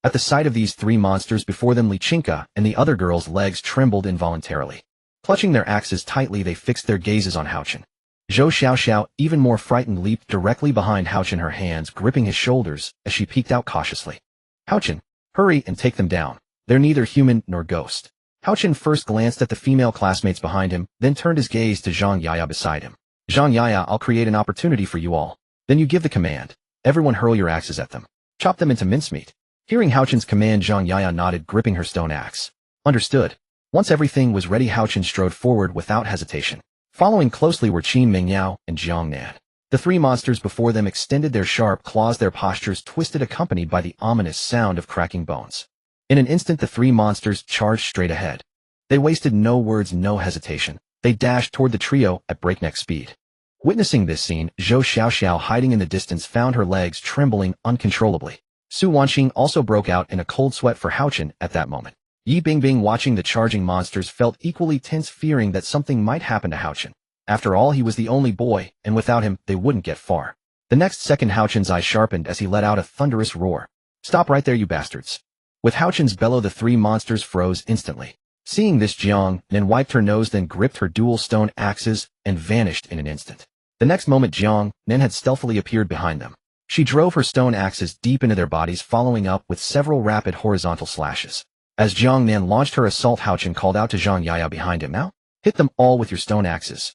At the sight of these 3 monsters before them, Li Chinka and the other girls' legs trembled involuntarily. Clutching their axes tightly, they fixed their gazes on Hao Chun. Zhou Xiaoxiao, even more frightened, leaped directly behind Hao Chun, her hands gripping his shoulders as she peeked out cautiously. "Hao Chun, hurry and take them down. They're neither human nor ghost." Hao Chun first glanced at the female classmates behind him, then turned his gaze to Zhang Yaya beside him. "Zhang Yaya, I'll create an opportunity for you all. Then you give the command. Everyone hurl your axes at them. Chop them into mincemeat." Hearing Hao Chun's command, Zhang Yaya nodded, gripping her stone axe. "Understood." Once everything was ready, Hao Chun strode forward without hesitation. Following closely were Qin Ming Yao and Jiang Nan. The 3 monsters before them extended their sharp claws, their postures twisted, accompanied by the ominous sound of cracking bones. In an instant, the 3 monsters charged straight ahead. They wasted no words, no hesitation. They dashed toward the trio at breakneck speed. Witnessing this scene, Zhou Xiaoxiao, hiding in the distance, found her legs trembling uncontrollably. Su Wanxing also broke out in a cold sweat for Hao Chun at that moment. Yi Bingbing, watching the charging monsters, felt equally tense, fearing that something might happen to Hao Chun. After all, he was the only boy, and without him, they wouldn't get far. The next second, Hao Chun's eye sharpened as he let out a thunderous roar. "Stop right there, you bastards." With Hao Chun's bellow, the 3 monsters froze instantly. Seeing this, Jiang Nan wiped her nose, then gripped her dual stone axes and vanished in an instant. The next moment, Jiang Nan had stealthily appeared behind them. She drove her stone axes deep into their bodies, following up with several rapid horizontal slashes. As Jiang Nan launched her assault, Hao Chun called out to Zhang Yaya behind him, "Now, hit them all with your stone axes."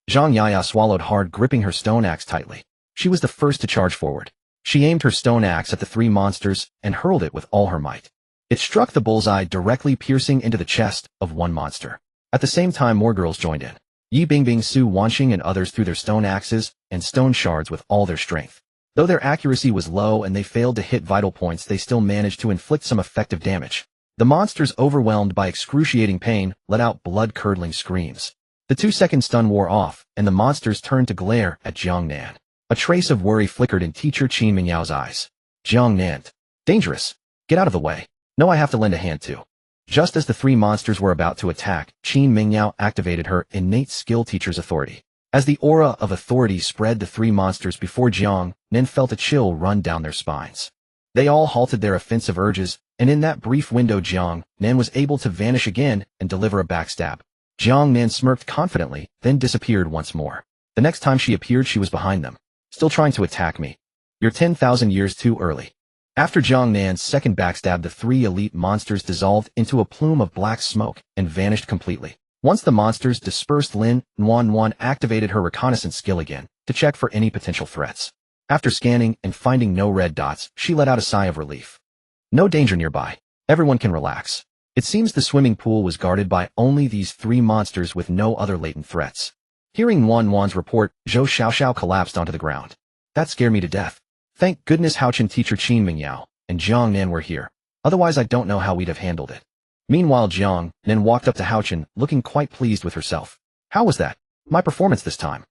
Zhang Yaya swallowed hard, gripping her stone axe tightly. She was the first to charge forward. She aimed her stone axe at the 3 monsters and hurled it with all her might. It struck the bullseye, directly piercing into the chest of one monster. At the same time, more girls joined in. Yi Bingbing, Su Wanxing, and others threw their stone axes and stone shards with all their strength. Though their accuracy was low and they failed to hit vital points, they still managed to inflict some effective damage. The monsters, overwhelmed by excruciating pain, let out blood-curdling screams. The 2-second stun wore off, and the monsters turned to glare at Jiang Nan. A trace of worry flickered in teacher Qin Ming Yao's eyes. "Jiang Nan. Dangerous. Get out of the way. No, I have to lend a hand too." Just as the 3 monsters were about to attack, Qin Ming Yao activated her innate skill, teacher's authority. As the aura of authority spread, the 3 monsters before Jiang Nan felt a chill run down their spines. They all halted their offensive urges, and in that brief window, Jiang Nan was able to vanish again and deliver a backstab. Jiang Nan smirked confidently, then disappeared once more. The next time she appeared, she was behind them. "Still trying to attack me? You're 10,000 years too early." After Jiang Nan's second backstab, the 3 elite monsters dissolved into a plume of black smoke and vanished completely. Once the monsters dispersed, Lin Wan activated her reconnaissance skill again to check for any potential threats. After scanning and finding no red dots, she let out a sigh of relief. No danger nearby. Everyone can relax. It seems the swimming pool was guarded by only these 3 monsters with no other latent threats. Hearing Wan's report, Zhou Xiaoxiao collapsed onto the ground. That scared me to death. Thank goodness Haochen teacher Qin Mingyao and Jiang Nan were here. Otherwise I don't know how we'd have handled it. Meanwhile Jiang Nan walked up to Haochen, looking quite pleased with herself. How was that? My performance this time?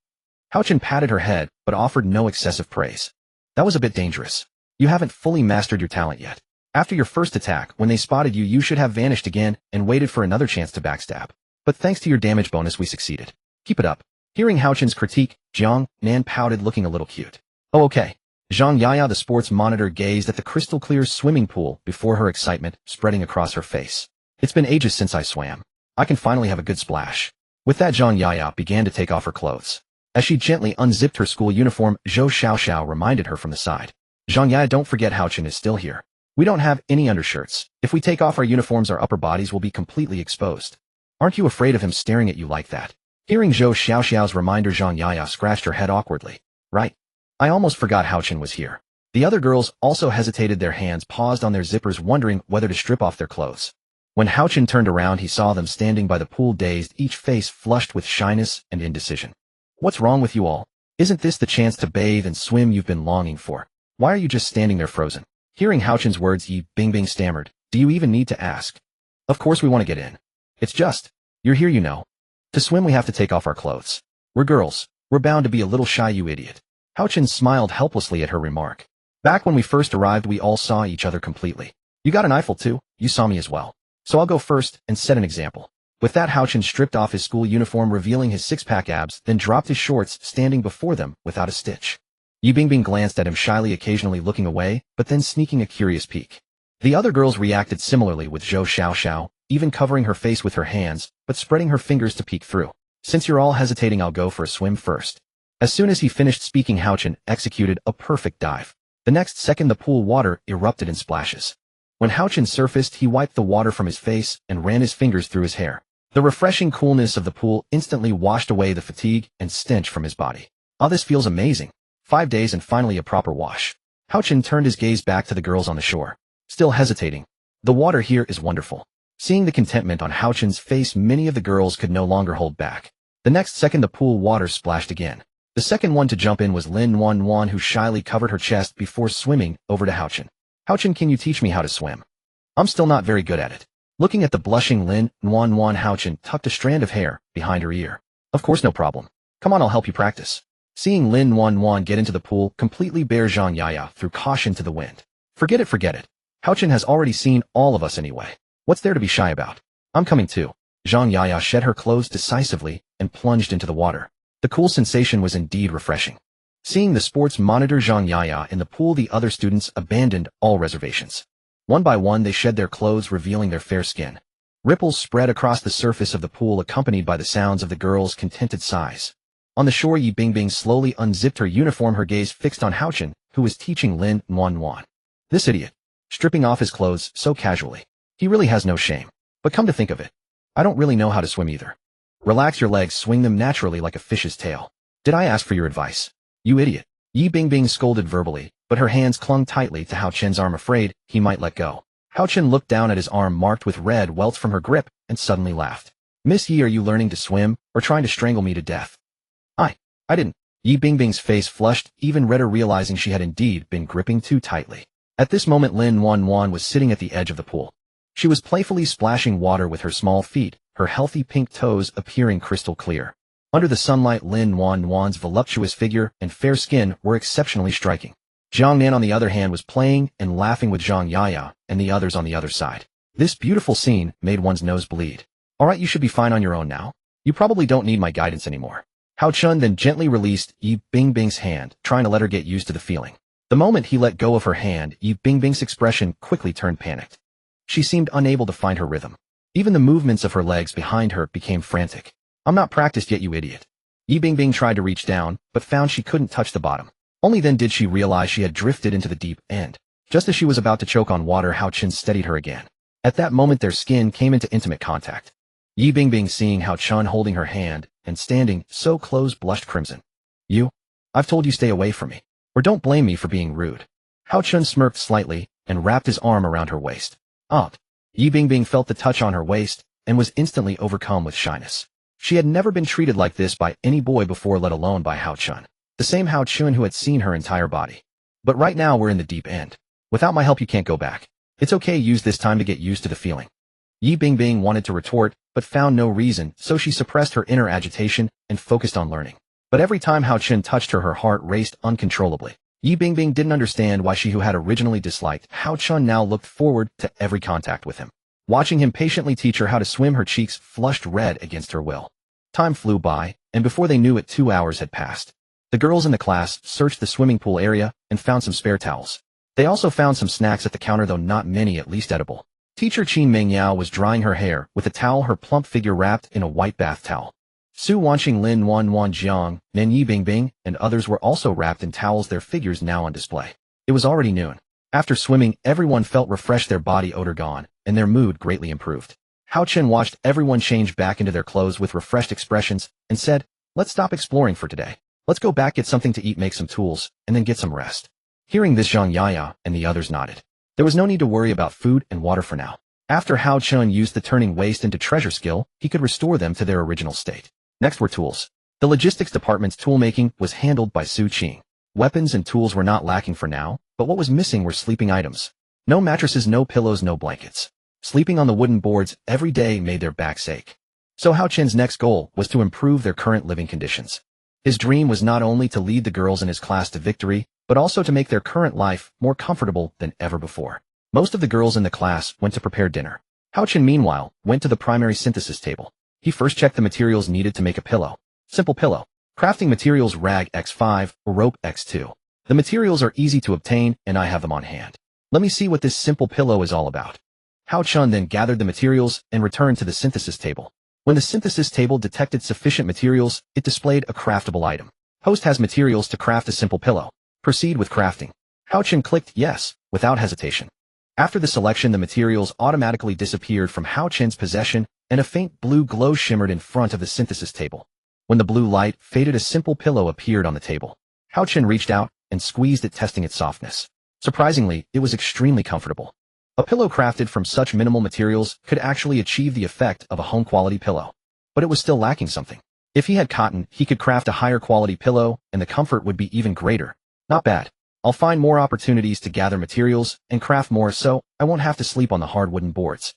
Haochen patted her head, but offered no excessive praise. That was a bit dangerous. You haven't fully mastered your talent yet. After your first attack, when they spotted you, you should have vanished again and waited for another chance to backstab. But thanks to your damage bonus we succeeded. Keep it up. Hearing Haochen's critique, Jiang Nan pouted, looking a little cute. Oh okay. Zhang Yaya, the sports monitor, gazed at the crystal-clear swimming pool before her excitement spreading across her face. It's been ages since I swam. I can finally have a good splash. With that, Zhang Yaya began to take off her clothes. As she gently unzipped her school uniform, Zhou Xiaoxiao reminded her from the side. Zhang Yaya, don't forget Haochen is still here. We don't have any undershirts. If we take off our uniforms, our upper bodies will be completely exposed. Aren't you afraid of him staring at you like that? Hearing Zhou Xiaoxiao's reminder, Zhang Yaya scratched her head awkwardly. Right. I almost forgot Haochen was here. The other girls also hesitated, their hands paused on their zippers, wondering whether to strip off their clothes. When Haochen turned around, he saw them standing by the pool, dazed, each face flushed with shyness and indecision. What's wrong with you all? Isn't this the chance to bathe and swim you've been longing for? Why are you just standing there frozen? Hearing Haochen's words, Yi Bingbing stammered. Do you even need to ask? Of course we want to get in. It's just, you're here, you know. To swim we have to take off our clothes. We're girls. We're bound to be a little shy, you idiot. Haochen smiled helplessly at her remark. Back when we first arrived, we all saw each other completely. You got an eyeful too, you saw me as well. So I'll go first and set an example. With that, Haochen stripped off his school uniform, revealing his six-pack abs, then dropped his shorts, standing before them without a stitch. Yi Bingbing glanced at him shyly, occasionally looking away, but then sneaking a curious peek. The other girls reacted similarly, with Zhou Xiaoxiao even covering her face with her hands, but spreading her fingers to peek through. Since you're all hesitating, I'll go for a swim first. As soon as he finished speaking, Haochen executed a perfect dive. The next second, the pool water erupted in splashes. When Haochen surfaced, he wiped the water from his face and ran his fingers through his hair. The refreshing coolness of the pool instantly washed away the fatigue and stench from his body. Oh, this feels amazing. 5 days and finally a proper wash. Haochen turned his gaze back to the girls on the shore. Still hesitating. The water here is wonderful. Seeing the contentment on Haochen's face, many of the girls could no longer hold back. The next second, the pool water splashed again. The second one to jump in was Lin Wanwan, who shyly covered her chest before swimming over to Haochen. Haochen, can you teach me how to swim? I'm still not very good at it. Looking at the blushing Lin Wanwan, Haochen tucked a strand of hair behind her ear. Of course, no problem. Come on, I'll help you practice. Seeing Lin Wanwan get into the pool completely bare, Zhang Yaya threw caution to the wind. Forget it. Haochen has already seen all of us anyway. What's there to be shy about? I'm coming too. Zhang Yaya shed her clothes decisively and plunged into the water. The cool sensation was indeed refreshing. Seeing the sports monitor Zhang Yaya in the pool, the other students abandoned all reservations. One by one, they shed their clothes, revealing their fair skin. Ripples spread across the surface of the pool, accompanied by the sounds of the girls' contented sighs. On the shore, Yi Bingbing slowly unzipped her uniform, her gaze fixed on Haochen, who was teaching Lin Wanwan. This idiot, stripping off his clothes so casually. He really has no shame. But come to think of it, I don't really know how to swim either. Relax your legs, swing them naturally like a fish's tail. Did I ask for your advice? You idiot. Yi Bingbing scolded verbally, but her hands clung tightly to Haochen's arm, afraid he might let go. Haochen looked down at his arm marked with red welts from her grip and suddenly laughed. Miss Yi, are you learning to swim or trying to strangle me to death? I didn't. Yi Bingbing's face flushed even redder, realizing she had indeed been gripping too tightly. At this moment, Lin Wanwan was sitting at the edge of the pool. She was playfully splashing water with her small feet, her healthy pink toes appearing crystal clear. Under the sunlight, Lin Wanwan's voluptuous figure and fair skin were exceptionally striking. Jiang Nan, on the other hand, was playing and laughing with Zhang Yaya and the others on the other side. This beautiful scene made one's nose bleed. Alright, you should be fine on your own now. You probably don't need my guidance anymore. Haochen then gently released Yi Bingbing's hand, trying to let her get used to the feeling. The moment he let go of her hand, Yi Bingbing's expression quickly turned panicked. She seemed unable to find her rhythm. Even the movements of her legs behind her became frantic. I'm not practiced yet, you idiot. Yi Bingbing tried to reach down, but found she couldn't touch the bottom. Only then did she realize she had drifted into the deep end. Just as she was about to choke on water, Haochen steadied her again. At that moment, their skin came into intimate contact. Yi Bingbing, seeing Haochen holding her hand and standing so close, blushed crimson. I've told you stay away from me. Or don't blame me for being rude. Haochen smirked slightly and wrapped his arm around her waist. Yi Bingbing felt the touch on her waist and was instantly overcome with shyness. She had never been treated like this by any boy before, let alone by Haochen. The same Hao Chun who had seen her entire body. But right now we're in the deep end. Without my help you can't go back. It's okay, use this time to get used to the feeling. Yi Bingbing wanted to retort, but found no reason, so she suppressed her inner agitation and focused on learning. But every time Hao Chun touched her, her heart raced uncontrollably. Yi Bingbing didn't understand why she who had originally disliked Hao Chun now looked forward to every contact with him. Watching him patiently teach her how to swim, her cheeks flushed red against her will. Time flew by, and before they knew it 2 hours had passed. The girls in the class searched the swimming pool area and found some spare towels. They also found some snacks at the counter, though not many, at least edible. Teacher Qin Mengyao was drying her hair with a towel, her plump figure wrapped in a white bath towel. Su Wanqing, Lin Wan Jiang, Nen Yi Bingbing, and others were also wrapped in towels, their figures now on display. It was already noon. After swimming, everyone felt refreshed, their body odor gone, and their mood greatly improved. Hao Chun watched everyone change back into their clothes with refreshed expressions and said, "Let's stop exploring for today. Let's go back, get something to eat, make some tools, and then get some rest." Hearing this, Zhang Yaya and the others nodded. There was no need to worry about food and water for now. After Hao Chun used the turning waste into treasure skill, he could restore them to their original state. Next were tools. The logistics department's toolmaking was handled by Su Qing. Weapons and tools were not lacking for now, but what was missing were sleeping items. No mattresses, no pillows, no blankets. Sleeping on the wooden boards every day made their backs ache. So Hao Chun's next goal was to improve their current living conditions. His dream was not only to lead the girls in his class to victory, but also to make their current life more comfortable than ever before. Most of the girls in the class went to prepare dinner. Hao Chun, meanwhile, went to the primary synthesis table. He first checked the materials needed to make a pillow. Simple pillow. Crafting materials: rag X5 or rope X2. The materials are easy to obtain, and I have them on hand. Let me see what this simple pillow is all about. Hao Chun then gathered the materials and returned to the synthesis table. When the synthesis table detected sufficient materials, it displayed a craftable item. Host has materials to craft a simple pillow. Proceed with crafting. Hao Chun clicked yes, without hesitation. After the selection, the materials automatically disappeared from Hao Chun's possession, and a faint blue glow shimmered in front of the synthesis table. When the blue light faded, a simple pillow appeared on the table. Hao Chun reached out and squeezed it, testing its softness. Surprisingly, it was extremely comfortable. A pillow crafted from such minimal materials could actually achieve the effect of a home-quality pillow. But it was still lacking something. If he had cotton, he could craft a higher-quality pillow, and the comfort would be even greater. Not bad. I'll find more opportunities to gather materials and craft more, so I won't have to sleep on the hard wooden boards.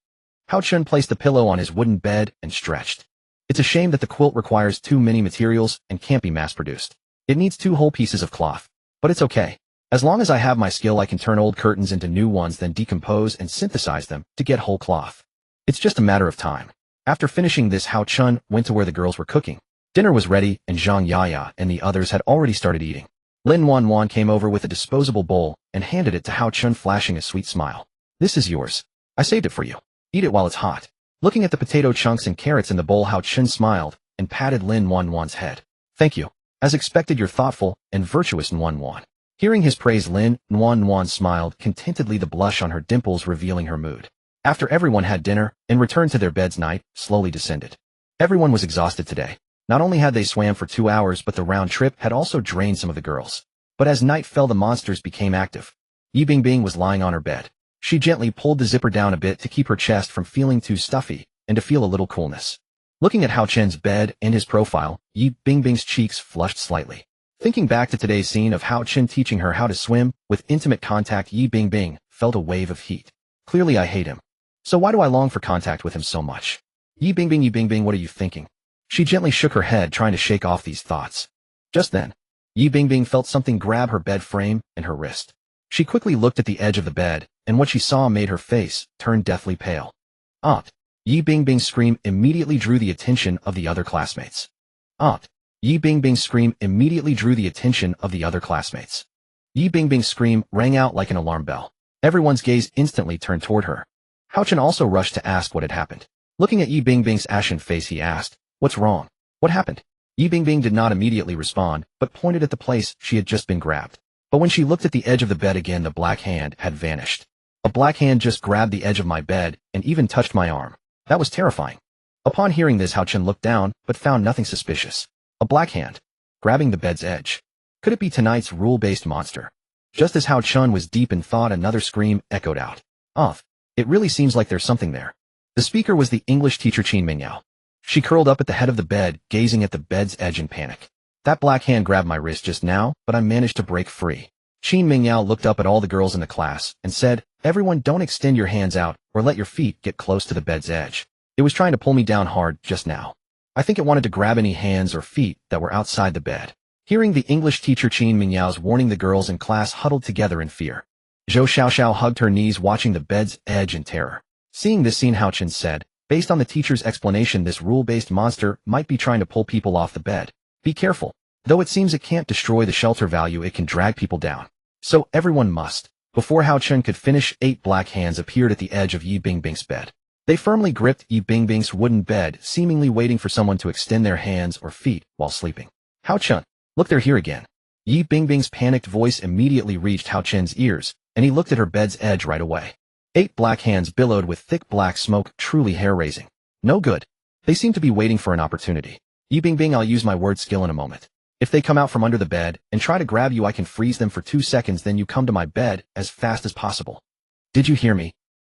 Hao Chun placed the pillow on his wooden bed and stretched. It's a shame that the quilt requires too many materials and can't be mass-produced. It needs 2 whole pieces of cloth. But it's okay. As long as I have my skill, I can turn old curtains into new ones, then decompose and synthesize them to get whole cloth. It's just a matter of time. After finishing this, Hao Chun went to where the girls were cooking. Dinner was ready, and Zhang Yaya and the others had already started eating. Lin Wan came over with a disposable bowl and handed it to Hao Chun, flashing a sweet smile. "This is yours. I saved it for you. Eat it while it's hot." Looking at the potato chunks and carrots in the bowl, Hao Chun smiled and patted Lin Wan's head. "Thank you. As expected, you're thoughtful and virtuous, Wan." Hearing his praise, Lin Wan smiled contentedly, the blush on her dimples revealing her mood. After everyone had dinner and returned to their beds, night slowly descended. Everyone was exhausted today. Not only had they swam for 2 hours, but the round trip had also drained some of the girls. But as night fell, the monsters became active. Yi Bingbing was lying on her bed. She gently pulled the zipper down a bit to keep her chest from feeling too stuffy and to feel a little coolness. Looking at Hao Chun's bed and his profile, Yi Bingbing's cheeks flushed slightly. Thinking back to today's scene of Hao Chun teaching her how to swim with intimate contact, Yi Bingbing felt a wave of heat. Clearly I hate him. So why do I long for contact with him so much? Yi Bingbing, what are you thinking? She gently shook her head, trying to shake off these thoughts. Just then, Yi Bingbing felt something grab her bed frame and her wrist. She quickly looked at the edge of the bed, and what she saw made her face turn deathly pale. "Aunt!" Yi Bingbing's scream immediately drew the attention of the other classmates. "Aunt!" Yi Bingbing's scream immediately drew the attention of the other classmates. Yi Bingbing's scream rang out like an alarm bell. Everyone's gaze instantly turned toward her. Hao Chun also rushed to ask what had happened. Looking at Yi Bingbing's ashen face, he asked, "What's wrong? What happened?" Yi Bingbing did not immediately respond, but pointed at the place she had just been grabbed. But when she looked at the edge of the bed again, the black hand had vanished. A black hand just grabbed the edge of my bed and even touched my arm. That was terrifying. Upon hearing this, Hao Chun looked down, but found nothing suspicious. A black hand, grabbing the bed's edge. Could it be tonight's rule-based monster? Just as Hao Chun was deep in thought, another scream echoed out. It really seems like there's something there." The speaker was the English teacher Qin Mengyao. She curled up at the head of the bed, gazing at the bed's edge in panic. That black hand grabbed my wrist just now, but I managed to break free. Qin Mingyao looked up at all the girls in the class and said, "Everyone don't extend your hands out or let your feet get close to the bed's edge. It was trying to pull me down hard just now. I think it wanted to grab any hands or feet that were outside the bed." Hearing the English teacher Qin Mingyao's warning, the girls in class huddled together in fear. Zhou Xiaoxiao hugged her knees watching the bed's edge in terror. Seeing this scene, Hao Chen said, "Based on the teacher's explanation, this rule-based monster might be trying to pull people off the bed. Be careful. Though it seems it can't destroy the shelter value, it can drag people down. So everyone must." Before Hao Chen could finish, 8 black hands appeared at the edge of Yi Bingbing's bed. They firmly gripped Yi Bingbing's wooden bed, seemingly waiting for someone to extend their hands or feet while sleeping. "Hao Chen, look, they're here again." Yi Bingbing's panicked voice immediately reached Hao Chen's ears, and he looked at her bed's edge right away. 8 black hands billowed with thick black smoke, truly hair-raising. No good. They seem to be waiting for an opportunity. "Yi Bingbing, I'll use my word skill in a moment. If they come out from under the bed and try to grab you, I can freeze them for 2 seconds, then you come to my bed as fast as possible." "Did you hear me?"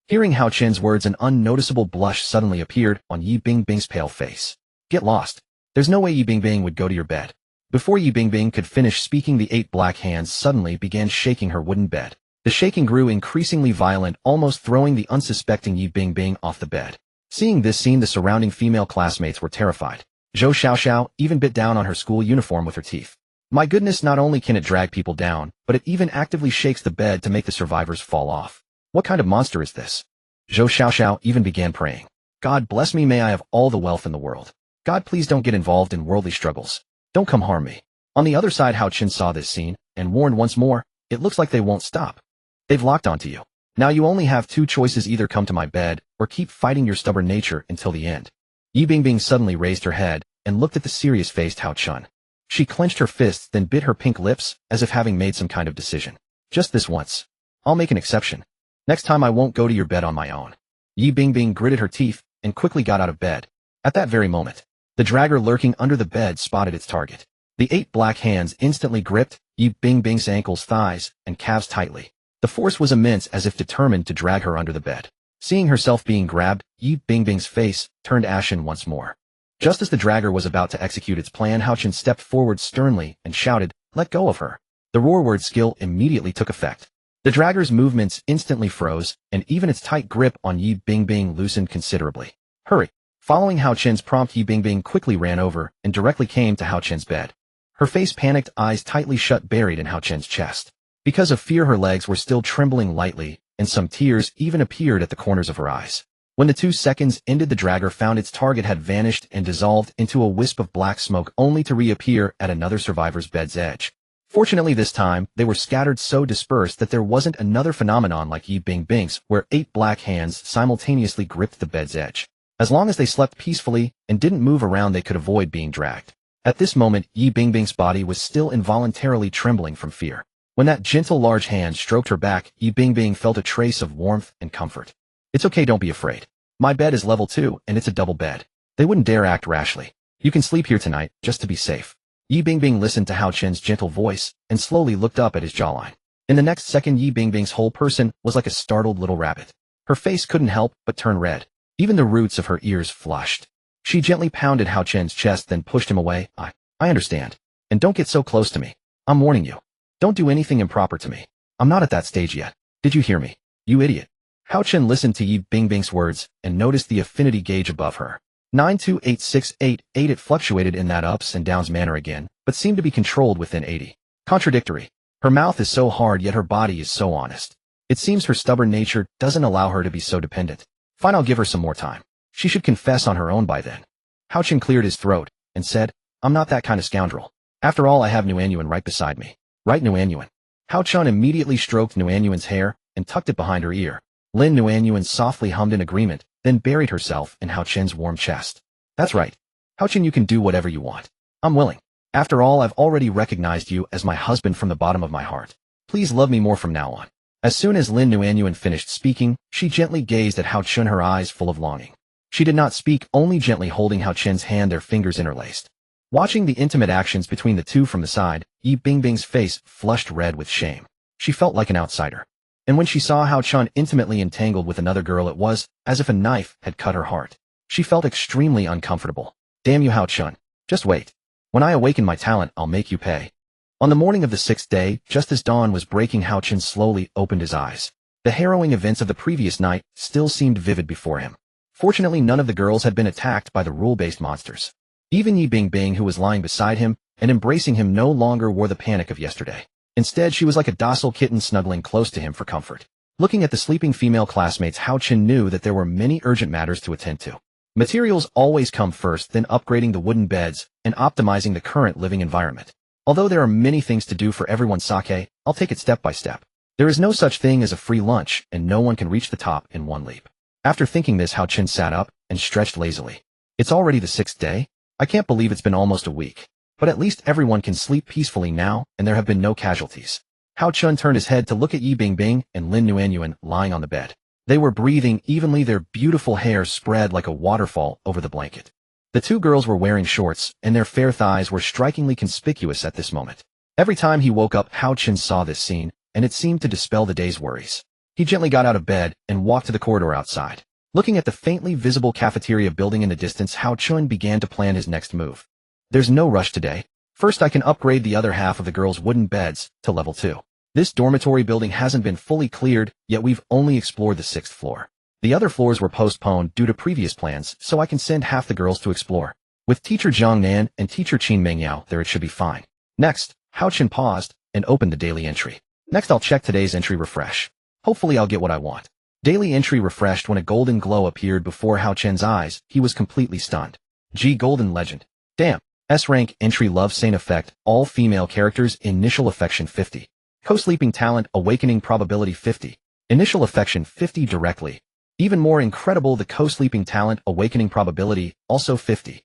Hearing Hao Chen's words, an unnoticeable blush suddenly appeared on Yi Bingbing's pale face. "Get lost. There's no way Yi Bingbing would go to your bed." Before Yi Bingbing could finish speaking, the 8 black hands suddenly began shaking her wooden bed. The shaking grew increasingly violent, almost throwing the unsuspecting Yi Bingbing off the bed. Seeing this scene, the surrounding female classmates were terrified. Zhou Xiaoxiao even bit down on her school uniform with her teeth. "My goodness, not only can it drag people down, but it even actively shakes the bed to make the survivors fall off. What kind of monster is this?" Zhou Xiaoxiao even began praying. "God bless me, may I have all the wealth in the world. God, please don't get involved in worldly struggles. Don't come harm me." On the other side, Hao Chen saw this scene and warned once more, "It looks like they won't stop. They've locked onto you. Now you only have 2 choices, either come to my bed or keep fighting your stubborn nature until the end." Yi Bingbing suddenly raised her head and looked at the serious-faced Hao Chen. She clenched her fists, then bit her pink lips, as if having made some kind of decision. "Just this once. I'll make an exception. Next time I won't go to your bed on my own." Yi Bingbing gritted her teeth and quickly got out of bed. At that very moment, the dragger lurking under the bed spotted its target. The 8 black hands instantly gripped Yi Bingbing's ankles, thighs, and calves tightly. The force was immense, as if determined to drag her under the bed. Seeing herself being grabbed, Yi Bingbing's face turned ashen once more. Just as the dragger was about to execute its plan, Hao Chen stepped forward sternly and shouted, "Let go of her." The roar word skill immediately took effect. The dragger's movements instantly froze, and even its tight grip on Yi Bingbing loosened considerably. "Hurry!" Following Hao Chen's prompt, Yi Bingbing quickly ran over and directly came to Hao Chen's bed. Her face panicked, eyes tightly shut, buried in Hao Chen's chest. Because of fear, her legs were still trembling lightly, and some tears even appeared at the corners of her eyes. When the 2 seconds ended, the dragger found its target had vanished and dissolved into a wisp of black smoke, only to reappear at another survivor's bed's edge. Fortunately, this time, they were scattered so dispersed that there wasn't another phenomenon like Yi Bingbing's, where 8 black hands simultaneously gripped the bed's edge. As long as they slept peacefully and didn't move around, they could avoid being dragged. At this moment, Yi Bingbing's body was still involuntarily trembling from fear. When that gentle large hand stroked her back, Yi Bingbing felt a trace of warmth and comfort. "It's okay, don't be afraid. My bed is level 2, and it's a double bed. They wouldn't dare act rashly. You can sleep here tonight, just to be safe." Yi Bingbing listened to Hao Chen's gentle voice and slowly looked up at his jawline. In the next second, Yi Bingbing's whole person was like a startled little rabbit. Her face couldn't help but turn red. Even the roots of her ears flushed. She gently pounded Hao Chen's chest, then pushed him away. I understand. And don't get so close to me. I'm warning you. Don't do anything improper to me. I'm not at that stage yet. Did you hear me? You idiot." Hao Chen listened to Yi Bingbing's words and noticed the affinity gauge above her. 928688. It fluctuated in that ups and downs manner again, but seemed to be controlled within 80. Contradictory. Her mouth is so hard, yet her body is so honest. It seems her stubborn nature doesn't allow her to be so dependent. Fine, I'll give her some more time. She should confess on her own by then. Hao Chen cleared his throat and said, "I'm not that kind of scoundrel. After all, I have Nuanyuan right beside me." "Right, Nuanyuan." Hao Chen immediately stroked Nuanyuan's hair and tucked it behind her ear. Lin Nuanyuan softly hummed in agreement, then buried herself in Hao Chen's warm chest. "That's right. Hao Chen, you can do whatever you want. I'm willing. After all, I've already recognized you as my husband from the bottom of my heart. Please love me more from now on." As soon as Lin Nuanyuan finished speaking, she gently gazed at Hao Chen, her eyes full of longing. She did not speak, only gently holding Hao Chen's hand, their fingers interlaced. Watching the intimate actions between the two from the side, Yi Bingbing's face flushed red with shame. She felt like an outsider. And when she saw Hao Chen intimately entangled with another girl, it was as if a knife had cut her heart. She felt extremely uncomfortable. "Damn you, Hao Chen. Just wait. When I awaken my talent, I'll make you pay. On the morning of the 6th day, just as dawn was breaking, Hao Chen slowly opened his eyes. The harrowing events of the previous night still seemed vivid before him. Fortunately, none of the girls had been attacked by the rule-based monsters. Even Yi Bingbing, who was lying beside him and embracing him, no longer wore the panic of yesterday. Instead, she was like a docile kitten snuggling close to him for comfort. Looking at the sleeping female classmates, Hao Chen knew that there were many urgent matters to attend to. Materials always come first, then upgrading the wooden beds and optimizing the current living environment. Although there are many things to do for everyone's sake, I'll take it step by step. There is no such thing as a free lunch, and no one can reach the top in one leap. After thinking this, Hao Chen sat up and stretched lazily. It's already the 6th day? I can't believe it's been almost a week. But at least everyone can sleep peacefully now, and there have been no casualties. Hao Chen turned his head to look at Yi Bingbing and Lin Nuanyuan lying on the bed. They were breathing evenly, their beautiful hair spread like a waterfall over the blanket. The two girls were wearing shorts, and their fair thighs were strikingly conspicuous at this moment. Every time he woke up, Hao Chen saw this scene, and it seemed to dispel the day's worries. He gently got out of bed and walked to the corridor outside. Looking at the faintly visible cafeteria building in the distance, Hao Chen began to plan his next move. There's no rush today. First, I can upgrade the other half of the girls' wooden beds to level 2. This dormitory building hasn't been fully cleared, yet we've only explored the 6th floor. The other floors were postponed due to previous plans, so I can send half the girls to explore. With teacher Zhang Nan and teacher Qin Mengyao there, it should be fine. Next, Hao Chen paused and opened the daily entry. Next, I'll check today's entry refresh. Hopefully I'll get what I want. Daily entry refreshed when a golden glow appeared before Hao Chen's eyes. He was completely stunned. G Golden Legend. Damn. S-rank entry love Saint effect, all female characters, initial affection 50. Co-sleeping talent, awakening probability 50. Initial affection 50 directly. Even more incredible, the co-sleeping talent, awakening probability, also 50.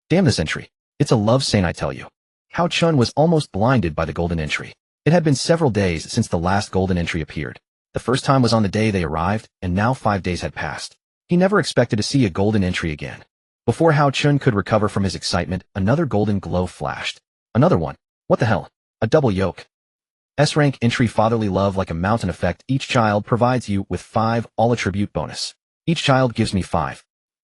Damn this entry. It's a love saint, I tell you. Hao Chen was almost blinded by the golden entry. It had been several days since the last golden entry appeared. The first time was on the day they arrived, and now 5 days had passed. He never expected to see a golden entry again. Before Hao Chen could recover from his excitement, another golden glow flashed. Another one. What the hell? A double yoke. S-rank entry fatherly love like a mountain effect. Each child provides you with 5 all attribute bonus. Each child gives me 5.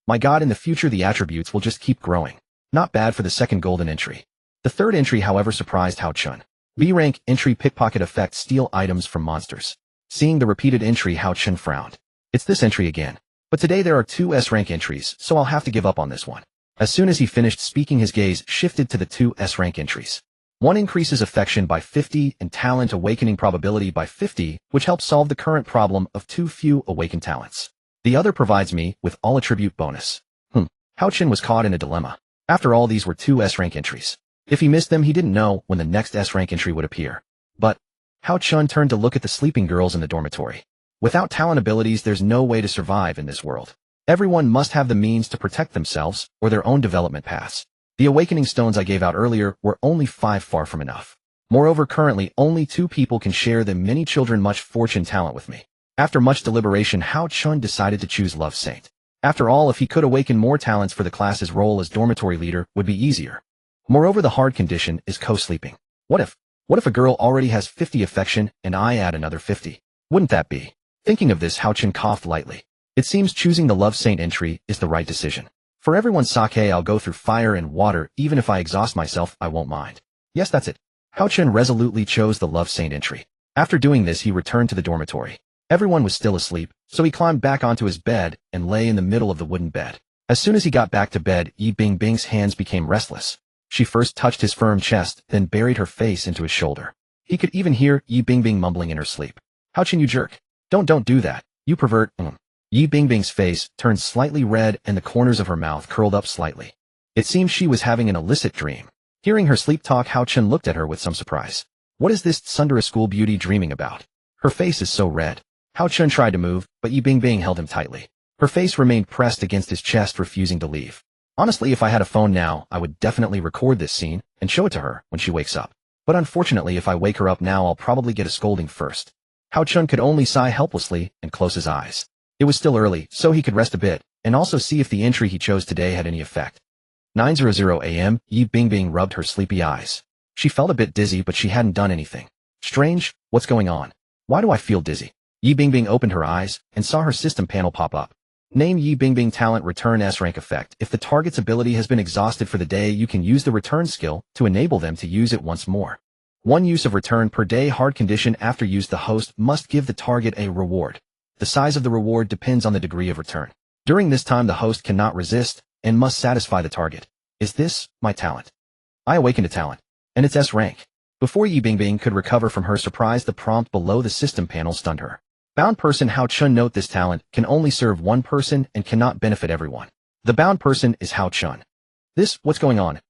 My god, in the future the attributes will just keep growing. Not bad for the second golden entry. The third entry, however, surprised Hao Chen. B-rank entry pickpocket effect, steal items from monsters. Seeing the repeated entry, Hao Chen frowned. It's this entry again. But today there are 2 S-rank entries, so I'll have to give up on this one. As soon as he finished speaking, his gaze shifted to the 2 S-rank entries. One increases affection by 50 and talent awakening probability by 50, which helps solve the current problem of too few awakened talents. The other provides me with all attribute bonus. Hao Chen was caught in a dilemma. After all, these were 2 S-rank entries. If he missed them, he didn't know when the next S-rank entry would appear. But Hao Chen turned to look at the sleeping girls in the dormitory. Without talent abilities, there's no way to survive in this world. Everyone must have the means to protect themselves or their own development paths. The awakening stones I gave out earlier were only 5, far from enough. Moreover, currently only 2 people can share the many children much fortune talent with me. After much deliberation, Hao Chen decided to choose Love Saint. After all, if he could awaken more talents for the class's role as dormitory leader would be easier. Moreover, the hard condition is co-sleeping. What if a girl already has 50 affection and I add another 50? Wouldn't that be? Thinking of this, Hao Chen coughed lightly. It seems choosing the Love Saint entry is the right decision. For everyone's sake, I'll go through fire and water. Even if I exhaust myself, I won't mind. Yes, that's it. Hao Chen resolutely chose the Love Saint entry. After doing this, he returned to the dormitory. Everyone was still asleep, so he climbed back onto his bed and lay in the middle of the wooden bed. As soon as he got back to bed, Yi Bingbing's hands became restless. She first touched his firm chest, then buried her face into his shoulder. He could even hear Yi Bingbing mumbling in her sleep. Hao Chen, you jerk. Don't do that. You pervert. Yi Bingbing's face turned slightly red and the corners of her mouth curled up slightly. It seemed she was having an illicit dream. Hearing her sleep talk, Hao Chen looked at her with some surprise. What is this tsundere school beauty dreaming about? Her face is so red. Hao Chen tried to move, but Yi Bingbing held him tightly. Her face remained pressed against his chest, refusing to leave. Honestly, if I had a phone now, I would definitely record this scene and show it to her when she wakes up. But unfortunately, if I wake her up now, I'll probably get a scolding first. Hao Chen could only sigh helplessly and close his eyes. It was still early, so he could rest a bit, and also see if the entry he chose today had any effect. 9:00 a.m., Yi Bingbing rubbed her sleepy eyes. She felt a bit dizzy, but she hadn't done anything. Strange, what's going on? Why do I feel dizzy? Yi Bingbing opened her eyes and saw her system panel pop up. Name Yi Bingbing talent return S rank effect. If the target's ability has been exhausted for the day, you can use the return skill to enable them to use it once more. One use of return per day. Hard condition. After use, the host must give the target a reward. The size of the reward depends on the degree of return. During this time, the host cannot resist and must satisfy the target. Is this my talent? I awakened a talent, and it's S rank. Before Yi Bingbing could recover from her surprise, the prompt below the system panel stunned her. Bound person Hao Chun. Note this talent can only serve one person and cannot benefit everyone. The bound person is Hao Chun. What's going on?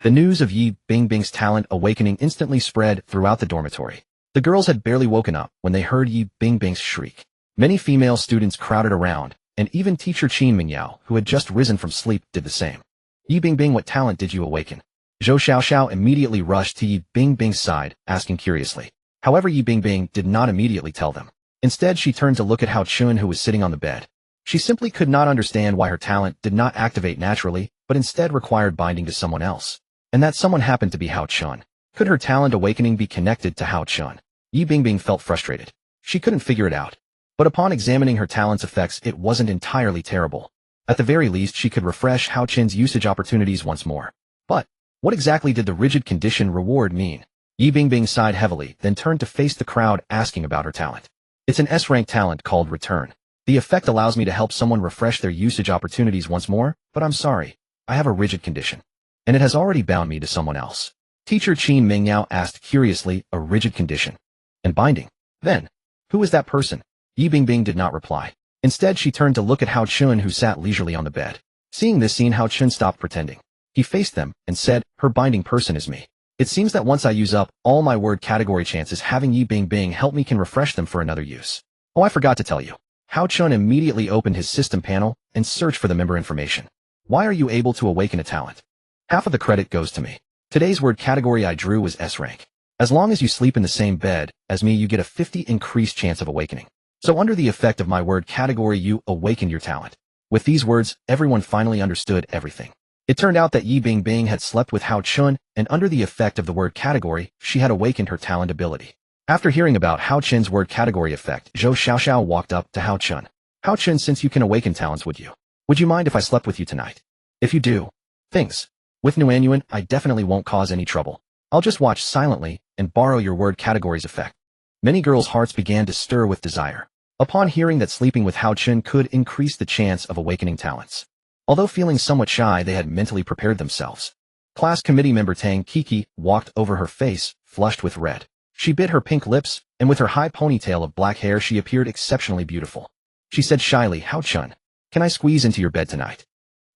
The news of Yi Bingbing's talent awakening instantly spread throughout the dormitory. The girls had barely woken up when they heard Yi Bingbing's shriek. Many female students crowded around, and even teacher Qin Mingyao, who had just risen from sleep, did the same. Yi Bingbing, what talent did you awaken? Zhou Xiaoxiao immediately rushed to Yi Bingbing's side, asking curiously. However, Yi Bingbing did not immediately tell them. Instead, she turned to look at Hao Chun, who was sitting on the bed. She simply could not understand why her talent did not activate naturally, but instead required binding to someone else. And that someone happened to be Hao Chun. Could her talent awakening be connected to Hao Chun? Yi Bingbing felt frustrated. She couldn't figure it out. But upon examining her talent's effects, it wasn't entirely terrible. At the very least, she could refresh Hao Chun's usage opportunities once more. But what exactly did the rigid condition reward mean? Yi Bingbing sighed heavily, then turned to face the crowd, asking about her talent. It's an S-rank talent called Return. The effect allows me to help someone refresh their usage opportunities once more, but I'm sorry, I have a rigid condition. And it has already bound me to someone else. Teacher Qin Mingyao asked curiously, a rigid condition. And binding? Then, who is that person? Yi Bingbing did not reply. Instead, she turned to look at Hao Chun, who sat leisurely on the bed. Seeing this scene, Hao Chun stopped pretending. He faced them and said, her binding person is me. It seems that once I use up all my word category chances, having Yi Bingbing help me can refresh them for another use. Oh, I forgot to tell you. Hao Chun immediately opened his system panel and searched for the member information. Why are you able to awaken a talent? Half of the credit goes to me. Today's word category I drew was S rank. As long as you sleep in the same bed as me, you get a 50 increased chance of awakening. So under the effect of my word category, you awakened your talent. With these words, everyone finally understood everything. It turned out that Yi Bingbing had slept with Hao Chun, and under the effect of the word category, she had awakened her talent ability. After hearing about Hao Chun's word category effect, Zhou Xiaoxiao walked up to Hao Chun. Hao Chun, since you can awaken talents, would you mind if I slept with you tonight? If you do, things. With Nuanyuan, I definitely won't cause any trouble. I'll just watch silently and borrow your word category's effect. Many girls' hearts began to stir with desire. Upon hearing that sleeping with Hao Chun could increase the chance of awakening talents. Although feeling somewhat shy, they had mentally prepared themselves. Class committee member Tang Kiki walked over, her face flushed with red. She bit her pink lips, and with her high ponytail of black hair, she appeared exceptionally beautiful. She said shyly, Hao Chun, can I squeeze into your bed tonight?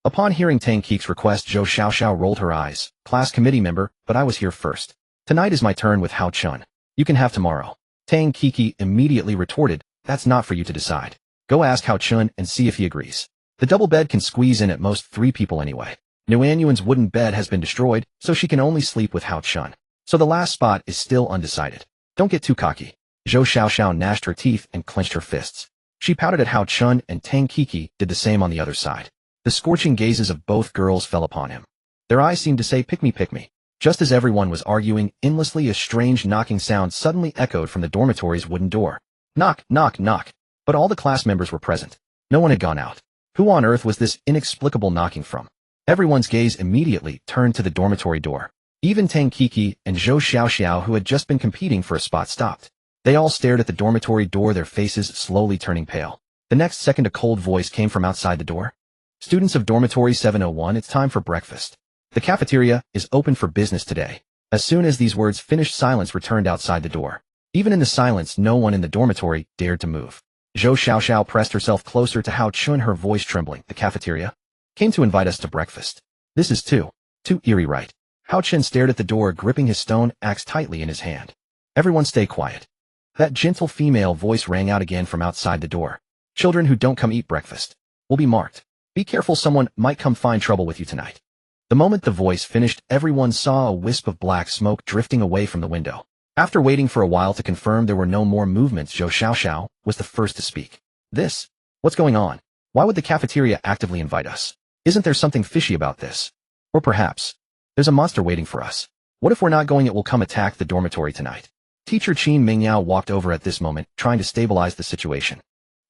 Upon hearing Tang Kiki's request, Zhou Xiaoxiao rolled her eyes. Class committee member, but I was here first. Tonight is my turn with Hao Chun. You can have tomorrow. Tang Kiki immediately retorted, that's not for you to decide. Go ask Hao Chun and see if he agrees. The double bed can squeeze in at most 3 people anyway. Nuanyuan's wooden bed has been destroyed, so she can only sleep with Hao Chun. So the last spot is still undecided. Don't get too cocky. Zhou Xiaoxiao gnashed her teeth and clenched her fists. She pouted at Hao Chun, and Tang Kiki did the same on the other side. The scorching gazes of both girls fell upon him. Their eyes seemed to say, pick me, pick me. Just as everyone was arguing endlessly, a strange knocking sound suddenly echoed from the dormitory's wooden door. Knock, knock, knock. But all the class members were present. No one had gone out. Who on earth was this inexplicable knocking from? Everyone's gaze immediately turned to the dormitory door. Even Tang Kiki and Zhou Xiaoxiao, who had just been competing for a spot, stopped. They all stared at the dormitory door, their faces slowly turning pale. The next second, a cold voice came from outside the door. Students of dormitory 701, it's time for breakfast. The cafeteria is open for business today. As soon as these words finished, silence returned outside the door. Even in the silence, no one in the dormitory dared to move. Zhou Xiaoxiao pressed herself closer to Hao Chun, her voice trembling. The cafeteria came to invite us to breakfast. This is too eerie, right? Hao Chun stared at the door, gripping his stone axe tightly in his hand. Everyone stay quiet. That gentle female voice rang out again from outside the door. Children who don't come eat breakfast will be marked. Be careful, someone might come find trouble with you tonight. The moment the voice finished, everyone saw a wisp of black smoke drifting away from the window. After waiting for a while to confirm there were no more movements, Zhou Xiaoxiao was the first to speak. What's going on? Why would the cafeteria actively invite us? Isn't there something fishy about this? Or perhaps there's a monster waiting for us. What if we're not going? It will come attack the dormitory tonight. Teacher Qin Mingyao walked over at this moment, trying to stabilize the situation.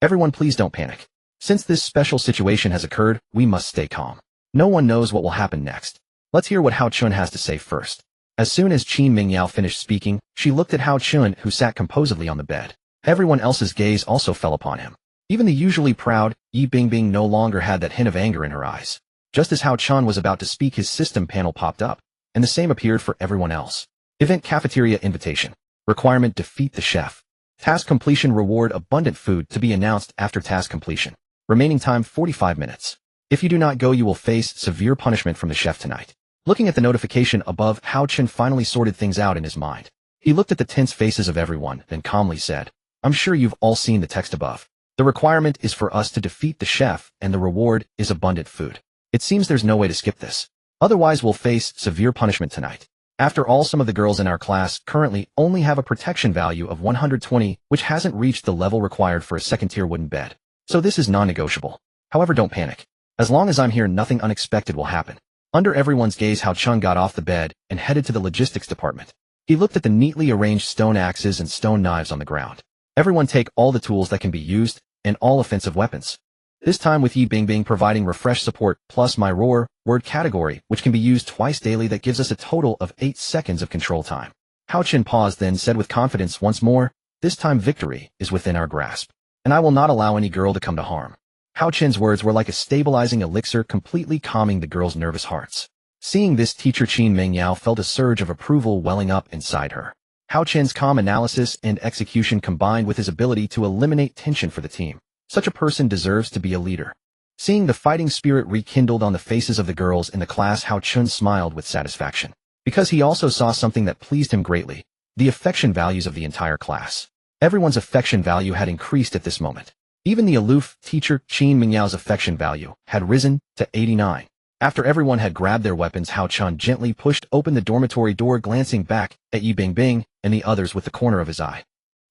Everyone, please don't panic. Since this special situation has occurred, we must stay calm. No one knows what will happen next. Let's hear what Hao Chun has to say first. As soon as Qin Mingyao finished speaking, she looked at Hao Chun, who sat composedly on the bed. Everyone else's gaze also fell upon him. Even the usually proud Yi Bingbing no longer had that hint of anger in her eyes. Just as Hao Chun was about to speak, his system panel popped up, and the same appeared for everyone else. Event Cafeteria Invitation. Requirement: defeat the chef. Task completion: reward: abundant food to be announced after task completion. Remaining time: 45 minutes. If you do not go, you will face severe punishment from the chef tonight. Looking at the notification above, Hao Chun finally sorted things out in his mind. He looked at the tense faces of everyone, then calmly said, "I'm sure you've all seen the text above. The requirement is for us to defeat the chef, and the reward is abundant food. It seems there's no way to skip this. Otherwise we'll face severe punishment tonight." After all, some of the girls in our class currently only have a protection value of 120, which hasn't reached the level required for a second-tier wooden bed. So this is non-negotiable. However, don't panic. As long as I'm here, nothing unexpected will happen. Under everyone's gaze, Hao Chun got off the bed and headed to the logistics department. He looked at the neatly arranged stone axes and stone knives on the ground. Everyone take all the tools that can be used, and all offensive weapons. This time with Yi Bingbing providing refresh support plus my roar word category, which can be used twice daily, that gives us a total of 8 seconds of control time. Hao Chun paused, then said with confidence once more, "This time victory is within our grasp, and I will not allow any girl to come to harm." Hao Chun's words were like a stabilizing elixir, completely calming the girls' nervous hearts. Seeing this, teacher Qin Mingyao felt a surge of approval welling up inside her. Hao Chun's calm analysis and execution combined with his ability to eliminate tension for the team. Such a person deserves to be a leader. Seeing the fighting spirit rekindled on the faces of the girls in the class, Hao Chun smiled with satisfaction. Because he also saw something that pleased him greatly: the affection values of the entire class. Everyone's affection value had increased at this moment. Even the aloof teacher Qin Mingyao's affection value had risen to 89. After everyone had grabbed their weapons, Hao Chun gently pushed open the dormitory door, glancing back at Yi Bingbing and the others with the corner of his eye.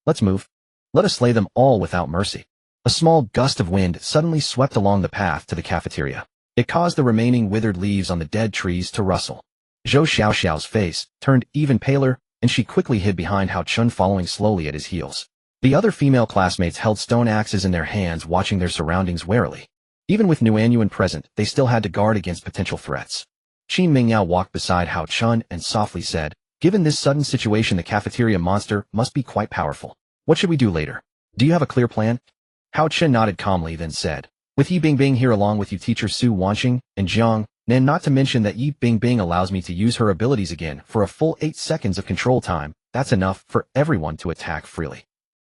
"Let's move. Let us slay them all without mercy." A small gust of wind suddenly swept along the path to the cafeteria. It caused the remaining withered leaves on the dead trees to rustle. Zhou Xiaoxiao's face turned even paler, and she quickly hid behind Hao Chun, following slowly at his heels. The other female classmates held stone axes in their hands, watching their surroundings warily. Even with Nuanyuan present, they still had to guard against potential threats. Qin Mingyao walked beside Hao Chun and softly said, "Given this sudden situation, the cafeteria monster must be quite powerful. What should we do later? Do you have a clear plan?" Hao Chun nodded calmly, then said, "With Yi Bingbing here along with you, teacher Su Wanqing and Jiang, and not to mention that Yi Bingbing allows me to use her abilities again for a full 8 seconds of control time, that's enough for everyone to attack freely."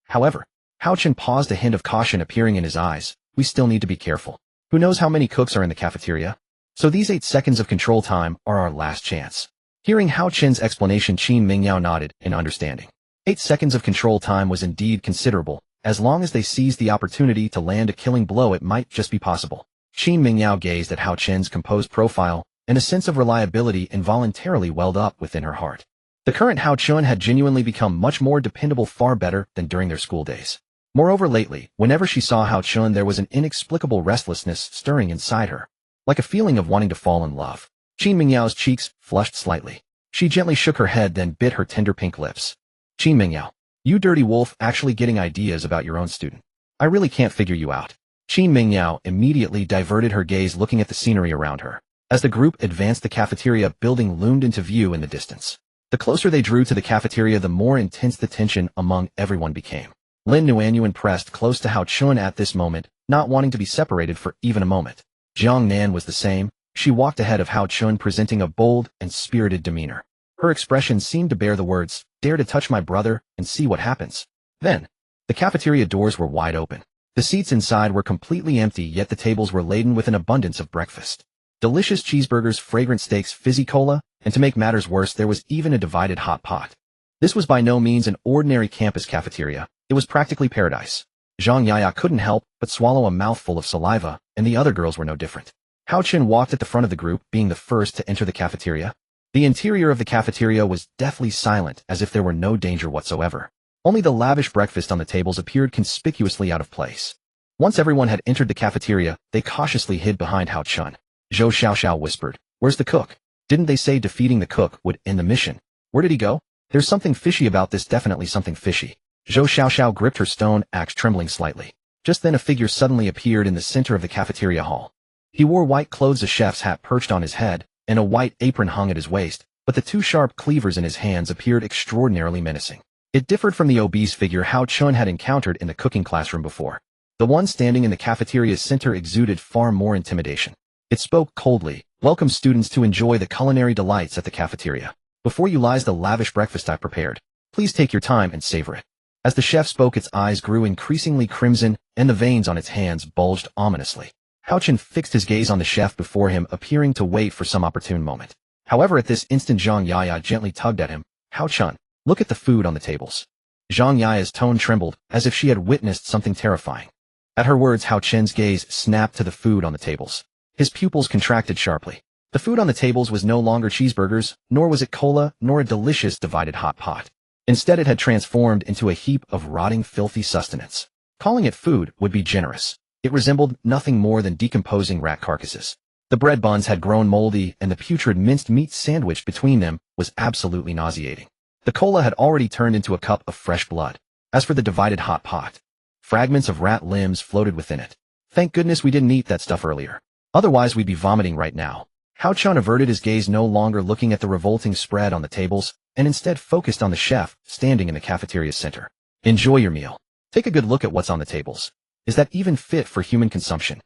However, Hao Chun paused, a hint of caution appearing in his eyes. "We still need to be careful. Who knows how many cooks are in the cafeteria? So these 8 seconds of control time are our last chance." Hearing Hao Chun's explanation, Qin Mingyao nodded in understanding. 8 seconds of control time was indeed considerable. As long as they seized the opportunity to land a killing blow, it might just be possible. Qin Mingyao gazed at Hao Chun's composed profile, and a sense of reliability involuntarily welled up within her heart. The current Hao Chun had genuinely become much more dependable, far better than during their school days. Moreover, lately, whenever she saw Hao Chun, there was an inexplicable restlessness stirring inside her, like a feeling of wanting to fall in love. Qin Mingyao's cheeks flushed slightly. She gently shook her head, then bit her tender pink lips. "Qin Mingyao, you dirty wolf, actually getting ideas about your own student. I really can't figure you out." Qin Mingyao immediately diverted her gaze, looking at the scenery around her. As the group advanced, the cafeteria building loomed into view in the distance. The closer they drew to the cafeteria, the more intense the tension among everyone became. Lin Nuanyuan pressed close to Hao Chun at this moment, not wanting to be separated for even a moment. Jiang Nan was the same. She walked ahead of Hao Chun, presenting a bold and spirited demeanor. Her expression seemed to bear the words, "Dare to touch my brother and see what happens." Then, the cafeteria doors were wide open. The seats inside were completely empty, yet the tables were laden with an abundance of breakfast. Delicious cheeseburgers, fragrant steaks, fizzy cola, and to make matters worse, there was even a divided hot pot. This was by no means an ordinary campus cafeteria. It was practically paradise. Zhang Yaya couldn't help but swallow a mouthful of saliva, and the other girls were no different. Hao Chun walked at the front of the group, being the first to enter the cafeteria. The interior of the cafeteria was deathly silent, as if there were no danger whatsoever. Only the lavish breakfast on the tables appeared conspicuously out of place. Once everyone had entered the cafeteria, they cautiously hid behind Hao Chun. Zhou Xiaoxiao whispered, "Where's the cook? Didn't they say defeating the cook would end the mission? Where did he go? There's something fishy about this, definitely something fishy." Zhou Xiaoxiao gripped her stone axe, trembling slightly. Just then a figure suddenly appeared in the center of the cafeteria hall. He wore white clothes, a chef's hat perched on his head, and a white apron hung at his waist, but the two sharp cleavers in his hands appeared extraordinarily menacing. It differed from the obese figure Hao Chun had encountered in the cooking classroom before. The one standing in the cafeteria's center exuded far more intimidation. It spoke coldly, "Welcome students to enjoy the culinary delights at the cafeteria. Before you lies the lavish breakfast I've prepared. Please take your time and savor it." As the chef spoke, its eyes grew increasingly crimson, and the veins on its hands bulged ominously. Hao Chun fixed his gaze on the chef before him, appearing to wait for some opportune moment. However, at this instant Zhang Yaya gently tugged at him. "Hao Chun, look at the food on the tables." Zhang Yaya's tone trembled, as if she had witnessed something terrifying. At her words, Hao Chun's gaze snapped to the food on the tables. His pupils contracted sharply. The food on the tables was no longer cheeseburgers, nor was it cola, nor a delicious divided hot pot. Instead, it had transformed into a heap of rotting, filthy sustenance. Calling it food would be generous. It resembled nothing more than decomposing rat carcasses. The bread buns had grown moldy, and the putrid minced meat sandwiched between them was absolutely nauseating. The cola had already turned into a cup of fresh blood. As for the divided hot pot, fragments of rat limbs floated within it. Thank goodness we didn't eat that stuff earlier. Otherwise we'd be vomiting right now. Hao Chun averted his gaze, no longer looking at the revolting spread on the tables, and instead focused on the chef standing in the cafeteria's center. "Enjoy your meal. Take a good look at what's on the tables. Is that even fit for human consumption?"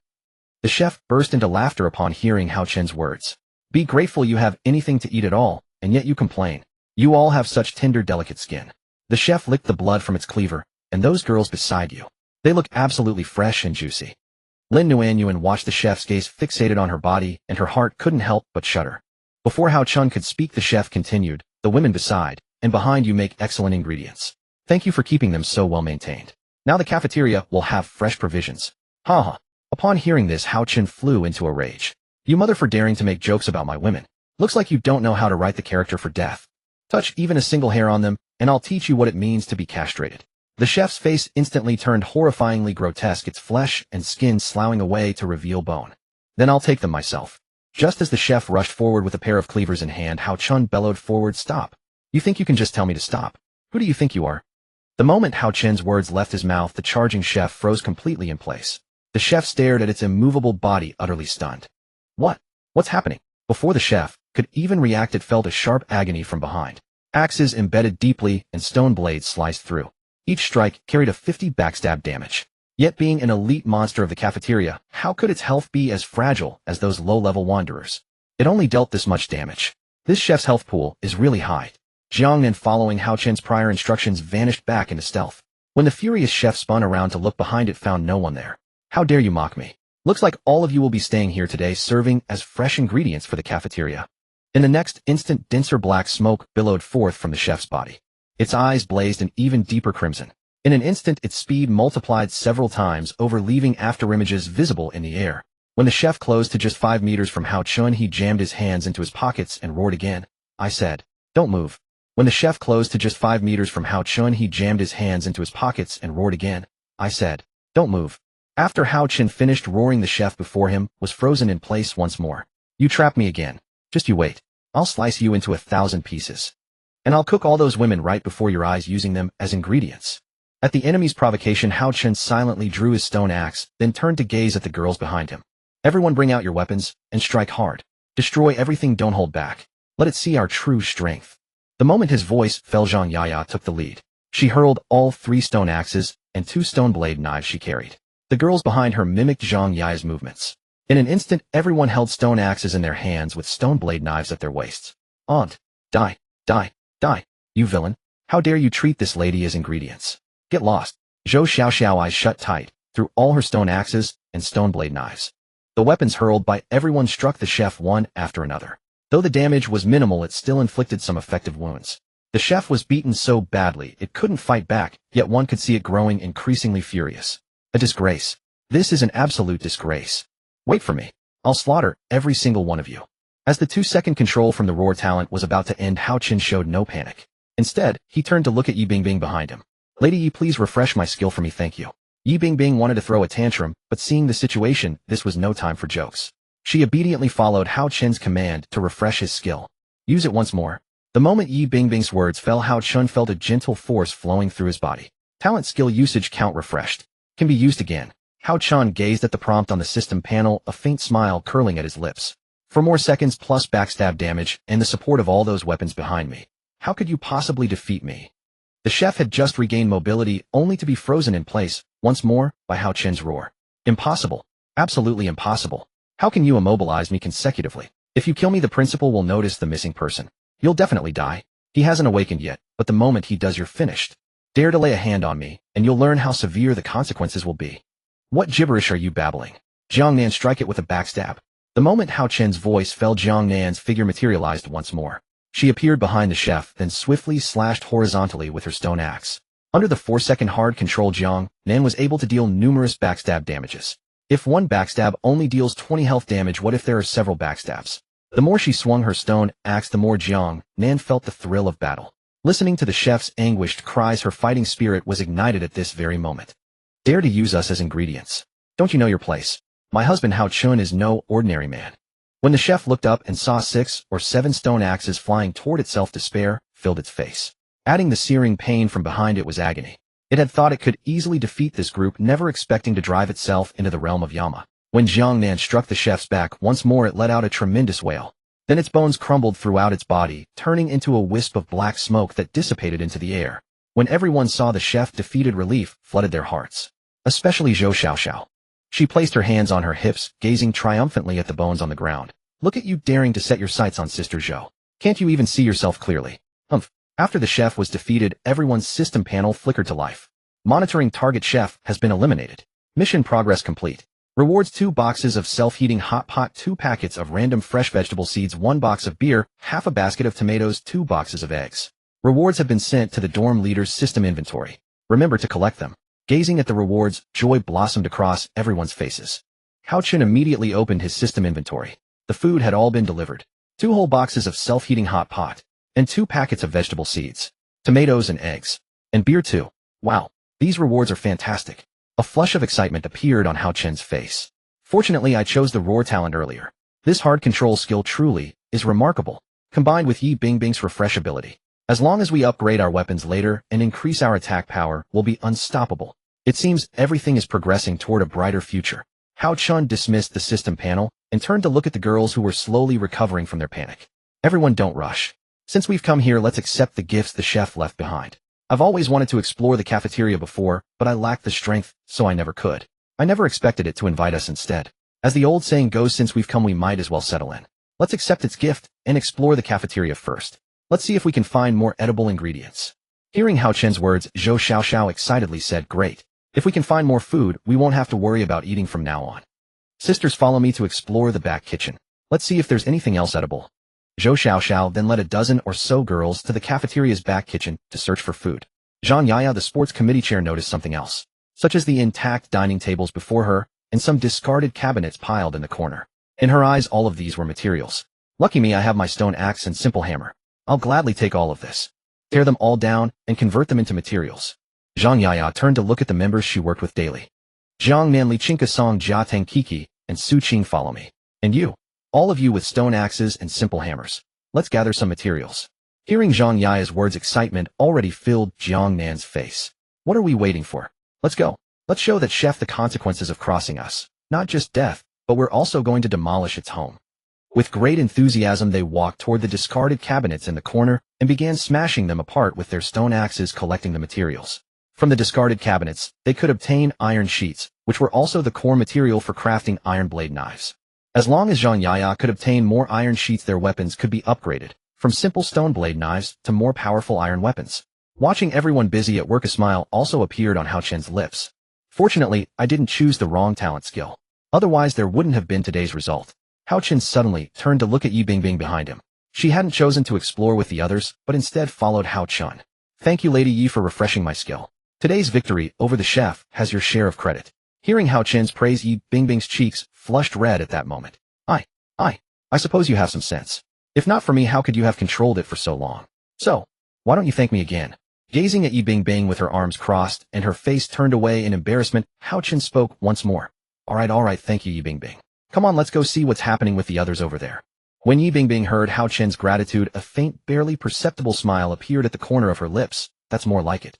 The chef burst into laughter upon hearing Hao Chun's words. "Be grateful you have anything to eat at all, and yet you complain. You all have such tender, delicate skin." The chef licked the blood from its cleaver. "And those girls beside you. They look absolutely fresh and juicy." Lin Nuanyuan watched the chef's gaze fixated on her body, and her heart couldn't help but shudder. Before Hao Chun could speak, the chef continued, "The women beside and behind you make excellent ingredients. Thank you for keeping them so well maintained. Now the cafeteria will have fresh provisions." Ha ha. Upon hearing this, Hao Chun flew into a rage. "You mother for daring to make jokes about my women. Looks like you don't know how to write the character for death. Touch even a single hair on them, and I'll teach you what it means to be castrated." The chef's face instantly turned horrifyingly grotesque, its flesh and skin sloughing away to reveal bone. "Then I'll take them myself." Just as the chef rushed forward with a pair of cleavers in hand, Hao Chun bellowed forward, "Stop. You think you can just tell me to stop? Who do you think you are?" The moment Hao Chun's words left his mouth, the charging chef froze completely in place. The chef stared at its immovable body, utterly stunned. What's happening?" Before the chef could even react, it felt a sharp agony from behind. Axes embedded deeply and stone blades sliced through. Each strike carried a 50 backstab damage. Yet being an elite monster of the cafeteria, how could its health be as fragile as those low-level wanderers? It only dealt this much damage. This chef's health pool is really high. Jiang Nan, following Hao Chun's prior instructions, vanished back into stealth. When the furious chef spun around to look behind, it found no one there. "How dare you mock me? Looks like all of you will be staying here today, serving as fresh ingredients for the cafeteria." In the next instant, denser black smoke billowed forth from the chef's body. Its eyes blazed an even deeper crimson. In an instant, its speed multiplied several times over, leaving afterimages visible in the air. When the chef closed to just 5 meters from Hao Chun, he jammed his hands into his pockets and roared again. "I said, don't move." When the chef closed to just 5 meters from Hao Chun, he jammed his hands into his pockets and roared again. "I said, don't move." After Hao Chun finished roaring, the chef before him was frozen in place once more. "You trapped me again. Just you wait. I'll slice you into 1,000 pieces. And I'll cook all those women right before your eyes using them as ingredients." At the enemy's provocation, Hao Chun silently drew his stone axe, then turned to gaze at the girls behind him. "Everyone bring out your weapons, and strike hard. Destroy everything, don't hold back. Let it see our true strength." The moment his voice fell, Zhang Yaya took the lead. She hurled all 3 stone axes and 2 stone blade knives she carried. The girls behind her mimicked Zhang Yaya's movements. In an instant, everyone held stone axes in their hands with stone blade knives at their waists. "Aunt, die, die, die, you villain. How dare you treat this lady as ingredients? Get lost." Zhou Xiaoxiao, eyes shut tight, threw all her stone axes and stone blade knives. The weapons hurled by everyone struck the chef one after another. Though the damage was minimal, it still inflicted some effective wounds. The chef was beaten so badly it couldn't fight back, yet one could see it growing increasingly furious. "A disgrace. This is an absolute disgrace. Wait for me. I'll slaughter every single one of you." As the 2-second control from the roar talent was about to end, Hao Chun showed no panic. Instead, he turned to look at Yi Bingbing behind him. "Lady Yi, please refresh my skill for me, thank you." Yi Bingbing wanted to throw a tantrum, but seeing the situation, this was no time for jokes. She obediently followed Hao Chun's command to refresh his skill. "Use it once more." The moment Yi Bingbing's words fell, Hao Chun felt a gentle force flowing through his body. Talent skill usage count refreshed. can be used again. Hao Chun gazed at the prompt on the system panel, a faint smile curling at his lips. For more seconds plus backstab damage and the support of all those weapons behind me. How could you possibly defeat me? The chef had just regained mobility only to be frozen in place, once more, by Hao Chun's roar. Impossible. Absolutely impossible. How can you immobilize me consecutively? If you kill me, the principal will notice the missing person. You'll definitely die. He hasn't awakened yet, but the moment he does, you're finished. Dare to lay a hand on me, and you'll learn how severe the consequences will be. What gibberish are you babbling? Jiang Nan, strike it with a backstab. The moment Hao Chun's voice fell, Jiang Nan's figure materialized once more. She appeared behind the chef, then swiftly slashed horizontally with her stone axe. Under the 4-second hard control, Jiang Nan was able to deal numerous backstab damages. If one backstab only deals 20 health damage, what if there are several backstabs? The more she swung her stone axe, the more Jiang Nan felt the thrill of battle. Listening to the chef's anguished cries, her fighting spirit was ignited at this very moment. Dare to use us as ingredients. Don't you know your place? My husband Hao Chun is no ordinary man. When the chef looked up and saw 6 or 7 stone axes flying toward itself, despair filled its face. Adding the searing pain from behind it was agony. It had thought it could easily defeat this group, never expecting to drive itself into the realm of Yama. When Jiang Nan struck the chef's back once more, it let out a tremendous wail. Then its bones crumbled throughout its body, turning into a wisp of black smoke that dissipated into the air. When everyone saw the chef defeated, relief flooded their hearts. Especially Zhou Xiaoxiao. She placed her hands on her hips, gazing triumphantly at the bones on the ground. Look at you daring to set your sights on Sister Zhou. Can't you even see yourself clearly? Humph. After the chef was defeated, everyone's system panel flickered to life. Monitoring target chef has been eliminated. Mission progress complete. Rewards: 2 boxes of self-heating hot pot, 2 packets of random fresh vegetable seeds, 1 box of beer, half a basket of tomatoes, 2 boxes of eggs. Rewards have been sent to the dorm leader's system inventory. Remember to collect them. Gazing at the rewards, joy blossomed across everyone's faces. Hao Chun immediately opened his system inventory. The food had all been delivered. 2 whole boxes of self-heating hot pot, and 2 packets of vegetable seeds, tomatoes and eggs, and beer too. Wow, these rewards are fantastic. A flush of excitement appeared on Hao Chun's face. Fortunately, I chose the roar talent earlier. This hard control skill truly is remarkable, combined with Yi Bingbing's refresh ability. As long as we upgrade our weapons later and increase our attack power, we'll be unstoppable. It seems everything is progressing toward a brighter future. Hao Chun dismissed the system panel and turned to look at the girls who were slowly recovering from their panic. Everyone, don't rush. Since we've come here, let's accept the gifts the chef left behind. I've always wanted to explore the cafeteria before, but I lacked the strength, so I never could. I never expected it to invite us instead. As the old saying goes, since we've come, we might as well settle in. Let's accept its gift and explore the cafeteria first. Let's see if we can find more edible ingredients. Hearing Hao Chun's words, Zhou Xiaoxiao excitedly said, great. If we can find more food, we won't have to worry about eating from now on. Sisters, follow me to explore the back kitchen. Let's see if there's anything else edible. Zhou Xiaoxiao then led a dozen or so girls to the cafeteria's back kitchen to search for food. Zhang Yaya, the sports committee chair, noticed something else, such as the intact dining tables before her and some discarded cabinets piled in the corner. In her eyes, all of these were materials. Lucky me, I have my stone axe and simple hammer. I'll gladly take all of this. Tear them all down and convert them into materials. Zhang Yaya turned to look at the members she worked with daily. Jiang Nan, Li Chinka Song, Jia Tang Kiki, and Su Qing, follow me. And you. All of you with stone axes and simple hammers. Let's gather some materials. Hearing Zhang Yaya's words, excitement already filled Jiang Nan's face. What are we waiting for? Let's go. Let's show that chef the consequences of crossing us. Not just death, but we're also going to demolish its home. With great enthusiasm, they walked toward the discarded cabinets in the corner and began smashing them apart with their stone axes, collecting the materials. From the discarded cabinets, they could obtain iron sheets, which were also the core material for crafting iron blade knives. As long as Zhang Yaya could obtain more iron sheets, their weapons could be upgraded, from simple stone blade knives to more powerful iron weapons. Watching everyone busy at work, a smile also appeared on Hao Chun's lips. Fortunately, I didn't choose the wrong talent skill. Otherwise, there wouldn't have been today's result. Hao Chun suddenly turned to look at Yi Bingbing behind him. She hadn't chosen to explore with the others, but instead followed Hao Chun. Thank you, Lady Yi, for refreshing my skill. Today's victory over the chef has your share of credit. Hearing Hao Chun's praise, Yi Bingbing's cheeks flushed red at that moment. I suppose you have some sense. If not for me, how could you have controlled it for so long? So, why don't you thank me again? Gazing at Yi Bingbing with her arms crossed and her face turned away in embarrassment, Hao Chun spoke once more. All right, thank you, Yi Bingbing. Come on, let's go see what's happening with the others over there. When Yi Bingbing heard Hao Chun's gratitude, a faint, barely perceptible smile appeared at the corner of her lips. That's more like it.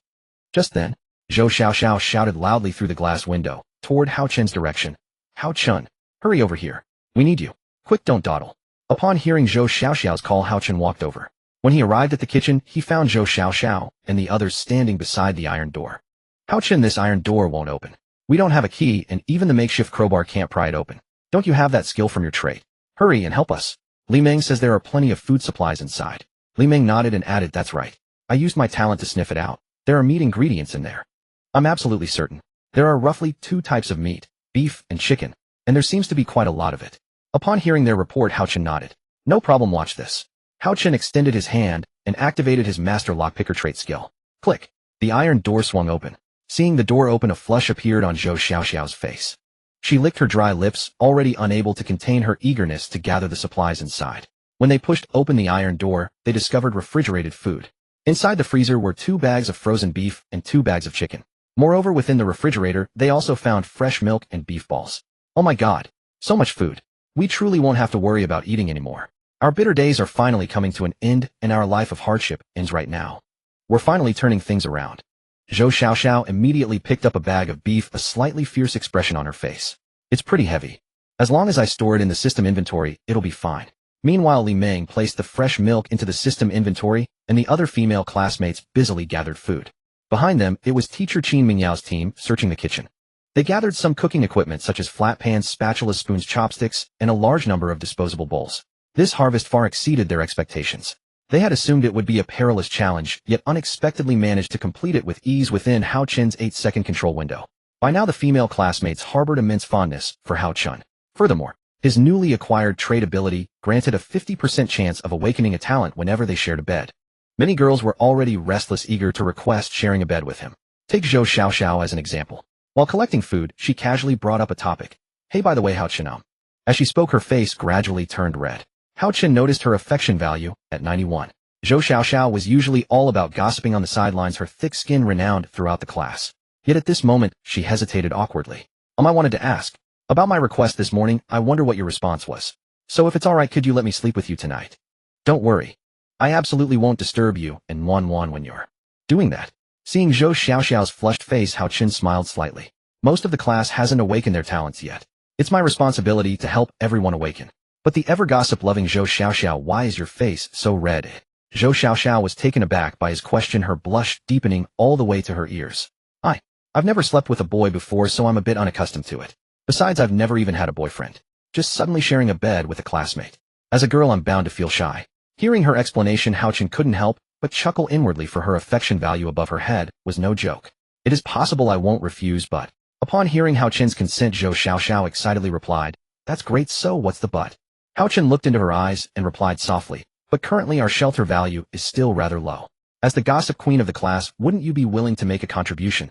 Just then, Zhou Xiaoxiao shouted loudly through the glass window, toward Hao Chen's direction. Hao Chen, hurry over here. We need you. Quick, don't dawdle. Upon hearing Zhou Xiaoxiao's call, Hao Chen walked over. When he arrived at the kitchen, he found Zhou Xiaoxiao and the others standing beside the iron door. Hao Chen, this iron door won't open. We don't have a key, and even the makeshift crowbar can't pry it open. Don't you have that skill from your trade? Hurry and help us. Li Meng says there are plenty of food supplies inside. Li Meng nodded and added, that's right. I used my talent to sniff it out. There are meat ingredients in there. I'm absolutely certain. There are roughly 2 types of meat, beef and chicken, and there seems to be quite a lot of it. Upon hearing their report, Hao Chen nodded. No problem, watch this. Hao Chen extended his hand and activated his master lockpicker trait skill. Click. The iron door swung open. Seeing the door open, a flush appeared on Zhou Xiaoxiao's face. She licked her dry lips, already unable to contain her eagerness to gather the supplies inside. When they pushed open the iron door, they discovered refrigerated food. Inside the freezer were 2 bags of frozen beef and 2 bags of chicken. Moreover, within the refrigerator, they also found fresh milk and beef balls. Oh my god, so much food. We truly won't have to worry about eating anymore. Our bitter days are finally coming to an end, and our life of hardship ends right now. We're finally turning things around. Zhou Xiaoxiao immediately picked up a bag of beef, a slightly fierce expression on her face. It's pretty heavy. As long as I store it in the system inventory, it'll be fine. Meanwhile, Li Meng placed the fresh milk into the system inventory, and the other female classmates busily gathered food. Behind them, it was teacher Qin Mingyao's team searching the kitchen. They gathered some cooking equipment such as flat pans, spatulas, spoons, chopsticks, and a large number of disposable bowls. This harvest far exceeded their expectations. They had assumed it would be a perilous challenge, yet unexpectedly managed to complete it with ease within Hao Chen's 8-second control window. By now the female classmates harbored immense fondness for Hao Chen. Furthermore, his newly acquired trait ability granted a 50% chance of awakening a talent whenever they shared a bed. Many girls were already restless, eager to request sharing a bed with him. Take Zhou Xiaoxiao as an example. While collecting food, she casually brought up a topic. Hey, by the way, Hao Chen. As she spoke, her face gradually turned red. Hao Chen noticed her affection value at 91. Zhou Xiaoxiao was usually all about gossiping on the sidelines, her thick skin renowned throughout the class. Yet at this moment, she hesitated awkwardly. I wanted to ask. About my request this morning, I wonder what your response was. So if it's alright, could you let me sleep with you tonight? Don't worry. I absolutely won't disturb you and Wan when you're doing that. Seeing Zhou Xiaoxiao's flushed face, Hao Chen smiled slightly. Most of the class hasn't awakened their talents yet. It's my responsibility to help everyone awaken. But the ever-gossip-loving Zhou Xiaoxiao, why is your face so red? Zhou Xiaoxiao was taken aback by his question, her blush deepening all the way to her ears. I've never slept with a boy before, so I'm a bit unaccustomed to it. Besides, I've never even had a boyfriend. Just suddenly sharing a bed with a classmate. As a girl, I'm bound to feel shy. Hearing her explanation, Hao Chen couldn't help but chuckle inwardly, for her affection value above her head was no joke. It is possible I won't refuse, but... Upon hearing Hao Chen's consent, Zhou Xiaoxiao excitedly replied, that's great, so what's the but? Hao Chen looked into her eyes and replied softly, but currently our shelter value is still rather low. As the gossip queen of the class, wouldn't you be willing to make a contribution?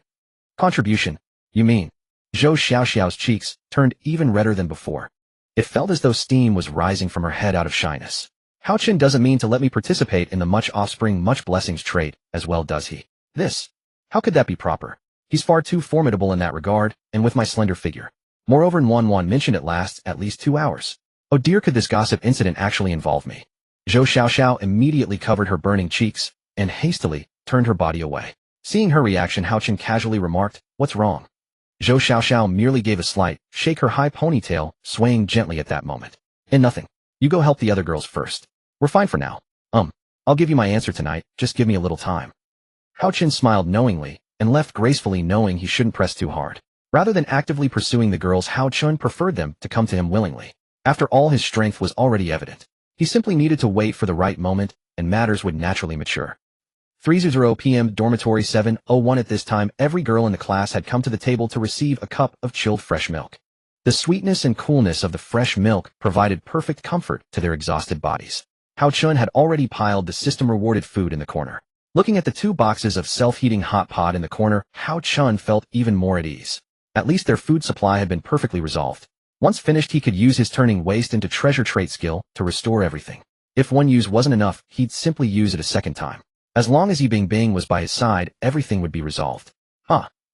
Contribution? You mean? Zhou Xiaoxiao's cheeks turned even redder than before. It felt as though steam was rising from her head out of shyness. Hao Chen doesn't mean to let me participate in the much offspring, much blessings trait as well, does he? This? How could that be proper? He's far too formidable in that regard, and with my slender figure. Moreover, Wan mentioned it lasts at least 2 hours. Oh dear, could this gossip incident actually involve me? Zhou Xiaoxiao immediately covered her burning cheeks and hastily turned her body away. Seeing her reaction, Hao Chen casually remarked, what's wrong? Zhou Xiaoxiao merely gave a slight shake, her high ponytail swaying gently at that moment. Nothing. You go help the other girls first. We're fine for now. I'll give you my answer tonight, just give me a little time. Hao Chen smiled knowingly and left gracefully, knowing he shouldn't press too hard. Rather than actively pursuing the girls, Hao Chen preferred them to come to him willingly. After all, his strength was already evident. He simply needed to wait for the right moment, and matters would naturally mature. 3:00 p.m. Dormitory 701. At this time, every girl in the class had come to the table to receive a cup of chilled fresh milk. The sweetness and coolness of the fresh milk provided perfect comfort to their exhausted bodies. Hao Chen had already piled the system-rewarded food in the corner. Looking at the 2 boxes of self-heating hot pot in the corner, Hao Chen felt even more at ease. At least their food supply had been perfectly resolved. Once finished, he could use his turning waste into treasure trait skill to restore everything. If one use wasn't enough, he'd simply use it a second time. As long as Yi Bingbing was by his side, everything would be resolved.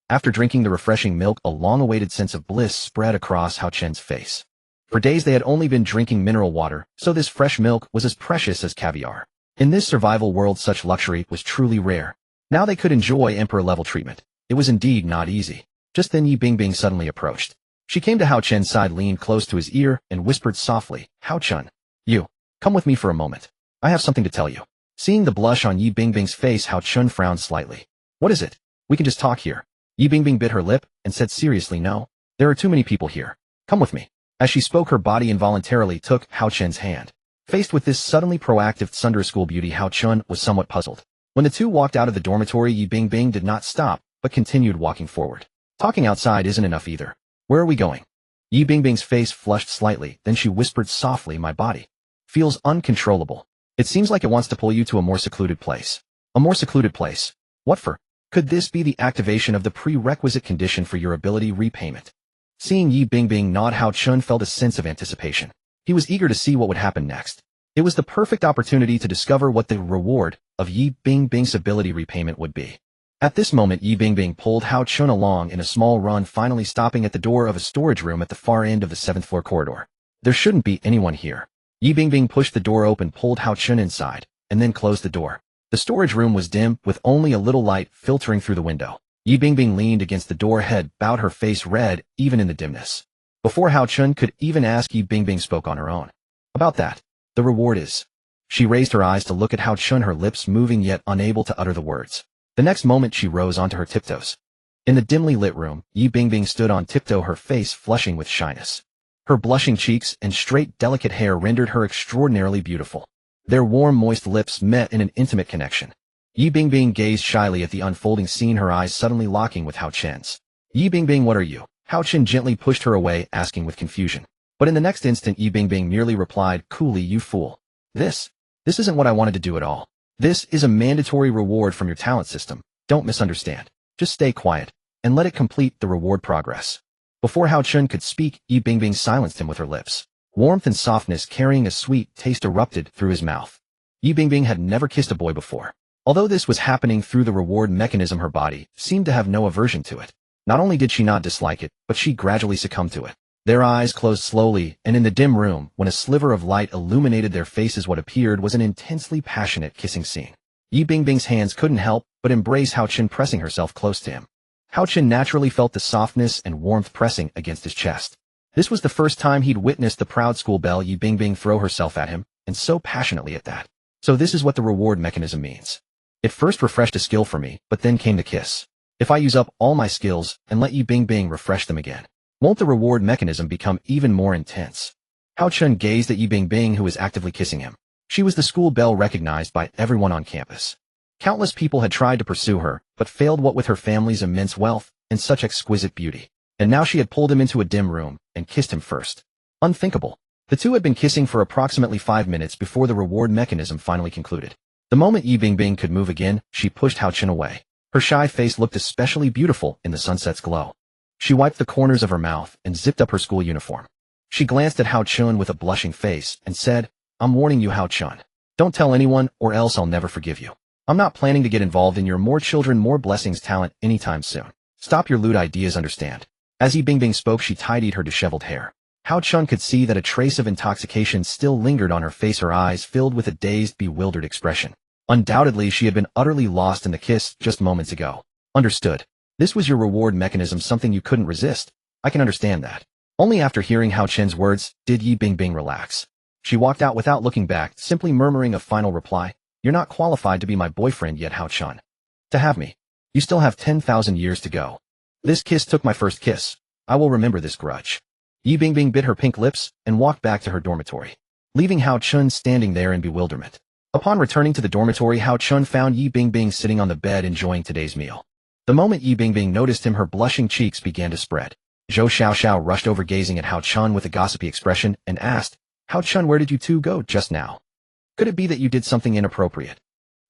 After drinking the refreshing milk, a long-awaited sense of bliss spread across Hao Chen's face. For days they had only been drinking mineral water, so this fresh milk was as precious as caviar. In this survival world, such luxury was truly rare. Now they could enjoy emperor-level treatment. It was indeed not easy. Just then Yi Bingbing suddenly approached. She came to Hao Chen's side, leaned close to his ear, and whispered softly, "Hao Chen, you, come with me for a moment. I have something to tell you." Seeing the blush on Yi Bingbing's face, Hao Chen frowned slightly. "What is it? We can just talk here." Yi Bingbing bit her lip and said seriously, "No. There are too many people here. Come with me." As she spoke, her body involuntarily took Hao Chen's hand. Faced with this suddenly proactive Sunday school beauty, Hao Chen was somewhat puzzled. When the two walked out of the dormitory, Yi Bingbing did not stop, but continued walking forward. Talking outside isn't enough either. Where are we going? Yi Bingbing's face flushed slightly, then she whispered softly, "My body feels uncontrollable. It seems like it wants to pull you to a more secluded place." A more secluded place? What for? Could this be the activation of the prerequisite condition for your ability repayment? Seeing Yi Bingbing nod, Hao Chen felt a sense of anticipation. He was eager to see what would happen next. It was the perfect opportunity to discover what the reward of Yi Bingbing's ability repayment would be. At this moment, Yi Bingbing pulled Hao Chen along in a small run, finally stopping at the door of a storage room at the far end of the 7th floor corridor. There shouldn't be anyone here. Yi Bingbing pushed the door open, pulled Hao Chen inside, and then closed the door. The storage room was dim, with only a little light filtering through the window. Yi Bingbing leaned against the door, head bowed, her face red even in the dimness. Before Hao Chen could even ask, Yi Bingbing spoke on her own. "About that. The reward is..." She raised her eyes to look at Hao Chen, her lips moving yet unable to utter the words. The next moment she rose onto her tiptoes. In the dimly lit room, Yi Bingbing stood on tiptoe, her face flushing with shyness. Her blushing cheeks and straight, delicate hair rendered her extraordinarily beautiful. Their warm, moist lips met in an intimate connection. Yi Bingbing gazed shyly at the unfolding scene, her eyes suddenly locking with Hao Chen's. "Yi Bingbing, what are you?" Hao Chen gently pushed her away, asking with confusion. But in the next instant, Yi Bingbing merely replied coolly, "You fool. This isn't what I wanted to do at all. This is a mandatory reward from your talent system. Don't misunderstand. Just stay quiet and let it complete the reward progress." Before Hao Chen could speak, Yi Bingbing silenced him with her lips. Warmth and softness carrying a sweet taste erupted through his mouth. Yi Bingbing had never kissed a boy before. Although this was happening through the reward mechanism, her body seemed to have no aversion to it. Not only did she not dislike it, but she gradually succumbed to it. Their eyes closed slowly, and in the dim room, when a sliver of light illuminated their faces, what appeared was an intensely passionate kissing scene. Yi Bingbing's hands couldn't help but embrace Hao Chen, pressing herself close to him. Hao Chen naturally felt the softness and warmth pressing against his chest. This was the first time he'd witnessed the proud school belle Yi Bingbing throw herself at him, and so passionately at that. So this is what the reward mechanism means. It first refreshed a skill for me, but then came the kiss. If I use up all my skills and let Yi Bingbing refresh them again, won't the reward mechanism become even more intense? Hao Chen gazed at Yi Bingbing, who was actively kissing him. She was the school belle recognized by everyone on campus. Countless people had tried to pursue her, but failed, what with her family's immense wealth and such exquisite beauty. And now she had pulled him into a dim room and kissed him first. Unthinkable. The two had been kissing for approximately 5 minutes before the reward mechanism finally concluded. The moment Yi Bingbing could move again, she pushed Hao Chen away. Her shy face looked especially beautiful in the sunset's glow. She wiped the corners of her mouth and zipped up her school uniform. She glanced at Hao Chen with a blushing face and said, "I'm warning you, Hao Chen. Don't tell anyone, or else I'll never forgive you. I'm not planning to get involved in your more children, more blessings talent anytime soon. Stop your lewd ideas, understand?" As Yi Bingbing spoke, she tidied her disheveled hair. Hao Chen could see that a trace of intoxication still lingered on her face, her eyes filled with a dazed, bewildered expression. Undoubtedly, she had been utterly lost in the kiss just moments ago. "Understood. This was your reward mechanism, something you couldn't resist. I can understand that." Only after hearing Hao Chen's words did Yi Bingbing relax. She walked out without looking back, simply murmuring a final reply. "You're not qualified to be my boyfriend yet, Hao Chen. To have me, you still have 10,000 years to go. This kiss took my first kiss. I will remember this grudge." Yi Bingbing bit her pink lips and walked back to her dormitory, leaving Hao Chen standing there in bewilderment. Upon returning to the dormitory, Hao Chen found Yi Bingbing sitting on the bed enjoying today's meal. The moment Yi Bingbing noticed him, her blushing cheeks began to spread. Zhou Xiaoxiao rushed over, gazing at Hao Chen with a gossipy expression, and asked, "Hao Chen, where did you two go just now? Could it be that you did something inappropriate?"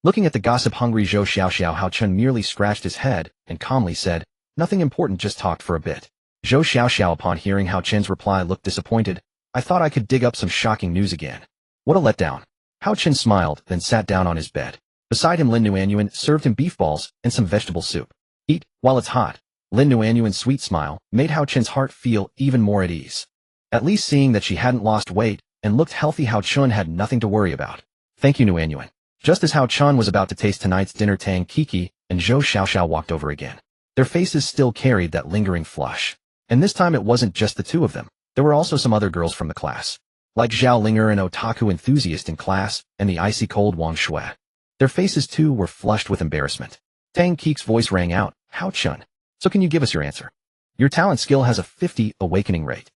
Looking at the gossip-hungry Zhou Xiaoxiao, Hao Chen merely scratched his head and calmly said, "Nothing important, just talked for a bit." Zhou Xiaoxiao, upon hearing Hao Chen's reply, looked disappointed. "I thought I could dig up some shocking news again. What a letdown." Hao Chen smiled, then sat down on his bed. Beside him, Lin Nuanyuan served him beef balls and some vegetable soup. "Eat while it's hot." Lin Nuanyuan's sweet smile made Hao Chen's heart feel even more at ease. At least seeing that she hadn't lost weight and looked healthy, Hao Chen had nothing to worry about. "Thank you, Nuanyuan." Just as Hao Chen was about to taste tonight's dinner, Tang Kiki and Zhou Xiaoxiao walked over again. Their faces still carried that lingering flush. And this time it wasn't just the two of them. There were also some other girls from the class, like Zhao Linger, an otaku enthusiast in class, and the icy cold Wang Shui. Their faces too were flushed with embarrassment. Tang Qi's voice rang out, "Hao Chun, so can you give us your answer? Your talent skill has a 50 awakening rate."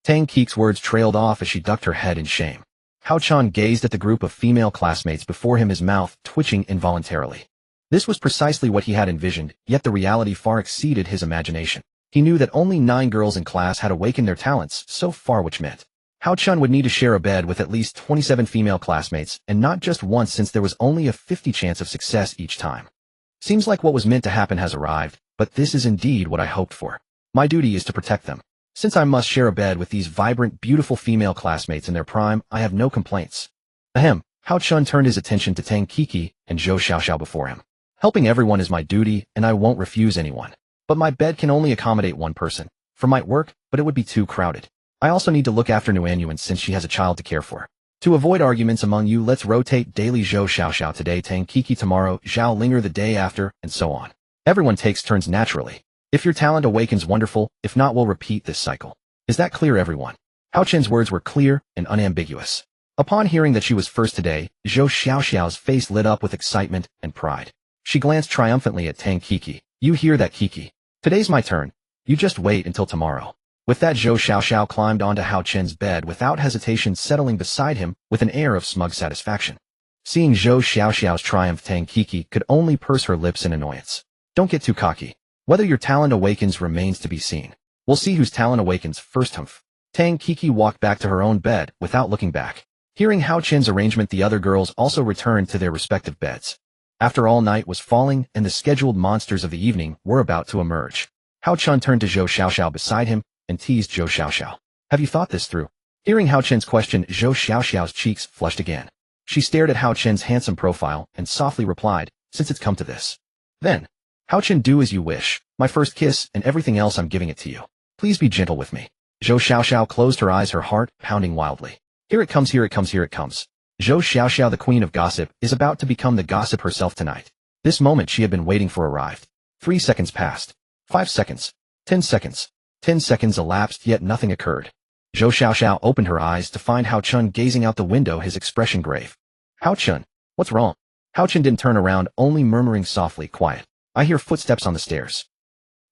Tang Qi's words trailed off as she ducked her head in shame. Hao Chun gazed at the group of female classmates before him, his mouth twitching involuntarily. This was precisely what he had envisioned, yet the reality far exceeded his imagination. He knew that only 9 girls in class had awakened their talents so far, which meant Hao Chun would need to share a bed with at least 27 female classmates, and not just once, since there was only a 50 chance of success each time. Seems like what was meant to happen has arrived, but this is indeed what I hoped for. My duty is to protect them. Since I must share a bed with these vibrant, beautiful female classmates in their prime, I have no complaints. Ahem. Hao Chun turned his attention to Tang Qiqi and Zhou Xiaoxiao before him. Helping everyone is my duty, and I won't refuse anyone. But my bed can only accommodate one person. For might work, but it would be too crowded. I also need to look after Nuanyuan since she has a child to care for. To avoid arguments among you, let's rotate daily. Zhou Xiaoxiao today, Tang Qiqi tomorrow, Zhao Linger the day after, and so on. Everyone takes turns naturally. If your talent awakens, wonderful, if not, we'll repeat this cycle. Is that clear, everyone? Hao Chun's words were clear and unambiguous. Upon hearing that she was first today, Zhou Xiaoxiao's face lit up with excitement and pride. She glanced triumphantly at Tang Qiqi. You hear that, Qiqi? Today's my turn. You just wait until tomorrow. With that, Zhou Xiaoxiao climbed onto Hao Chun's bed without hesitation, settling beside him with an air of smug satisfaction. Seeing Zhou Xiaoxiao's triumph, Tang Qiqi could only purse her lips in annoyance. Don't get too cocky. Whether your talent awakens remains to be seen. We'll see whose talent awakens first. Humph. Tang Qiqi walked back to her own bed without looking back. Hearing Hao Chun's arrangement, the other girls also returned to their respective beds. After all, night was falling and the scheduled monsters of the evening were about to emerge. Hao Chun turned to Zhou Xiaoxiao beside him and teased Zhou Xiaoxiao. Have you thought this through? Hearing Hao Chun's question, Zhou Xiaoxiao's cheeks flushed again. She stared at Hao Chun's handsome profile and softly replied, since it's come to this. Then, Hao Chun, do as you wish. My first kiss and everything else, I'm giving it to you. Please be gentle with me. Zhou Xiaoxiao closed her eyes, her heart pounding wildly. Here it comes, here it comes, here it comes. Zhou Xiaoxiao, the queen of gossip, is about to become the gossip herself tonight. This moment she had been waiting for arrived. 3 seconds passed. 5 seconds. 10 seconds. 10 seconds elapsed, yet nothing occurred. Zhou Xiaoxiao opened her eyes to find Hao Chun gazing out the window, his expression grave. Hao Chun, what's wrong? Hao Chun didn't turn around, only murmuring softly, quiet. I hear footsteps on the stairs.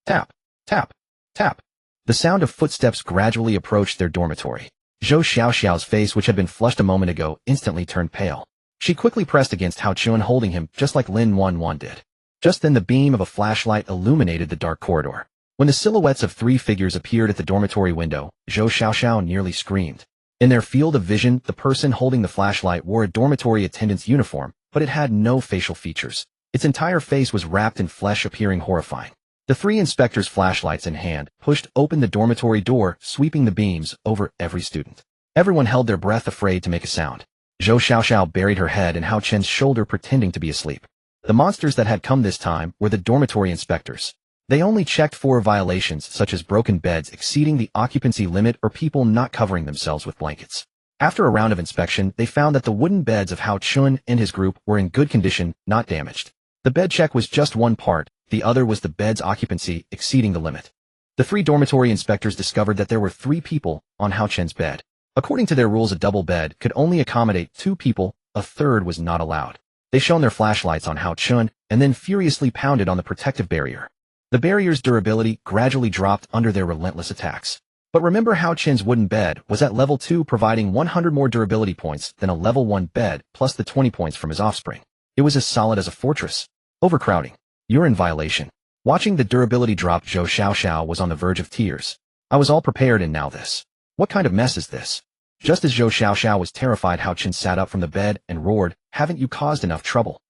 Tap, tap, tap. The sound of footsteps gradually approached their dormitory. Zhou Xiaoxiao's face, which had been flushed a moment ago, instantly turned pale. She quickly pressed against Hao Chun, holding him, just like Lin Wanwan did. Just then the beam of a flashlight illuminated the dark corridor. When the silhouettes of 3 figures appeared at the dormitory window, Zhou Xiaoxiao nearly screamed. In their field of vision, the person holding the flashlight wore a dormitory attendant's uniform, but it had no facial features. Its entire face was wrapped in flesh, appearing horrifying. The 3 inspectors, flashlights in hand, pushed open the dormitory door, sweeping the beams over every student. Everyone held their breath, afraid to make a sound. Zhou Xiaoxiao buried her head in Hao Chun's shoulder, pretending to be asleep. The monsters that had come this time were the dormitory inspectors. They only checked for violations such as broken beds exceeding the occupancy limit or people not covering themselves with blankets. After a round of inspection, they found that the wooden beds of Hao Chun and his group were in good condition, not damaged. The bed check was just one part, the other was the bed's occupancy exceeding the limit. The 3 dormitory inspectors discovered that there were 3 people on Hao Chun's bed. According to their rules, a double bed could only accommodate 2 people, a third was not allowed. They shone their flashlights on Hao Chun and then furiously pounded on the protective barrier. The barrier's durability gradually dropped under their relentless attacks. But remember, Hao Chun's wooden bed was at level 2, providing 100 more durability points than a level 1 bed plus the 20 points from his offspring. It was as solid as a fortress. Overcrowding. You're in violation. Watching the durability drop, Zhou Xiaoxiao was on the verge of tears. I was all prepared, and now this. What kind of mess is this? Just as Zhou Xiaoxiao was terrified, Hao Chun sat up from the bed and roared, haven't you caused enough trouble?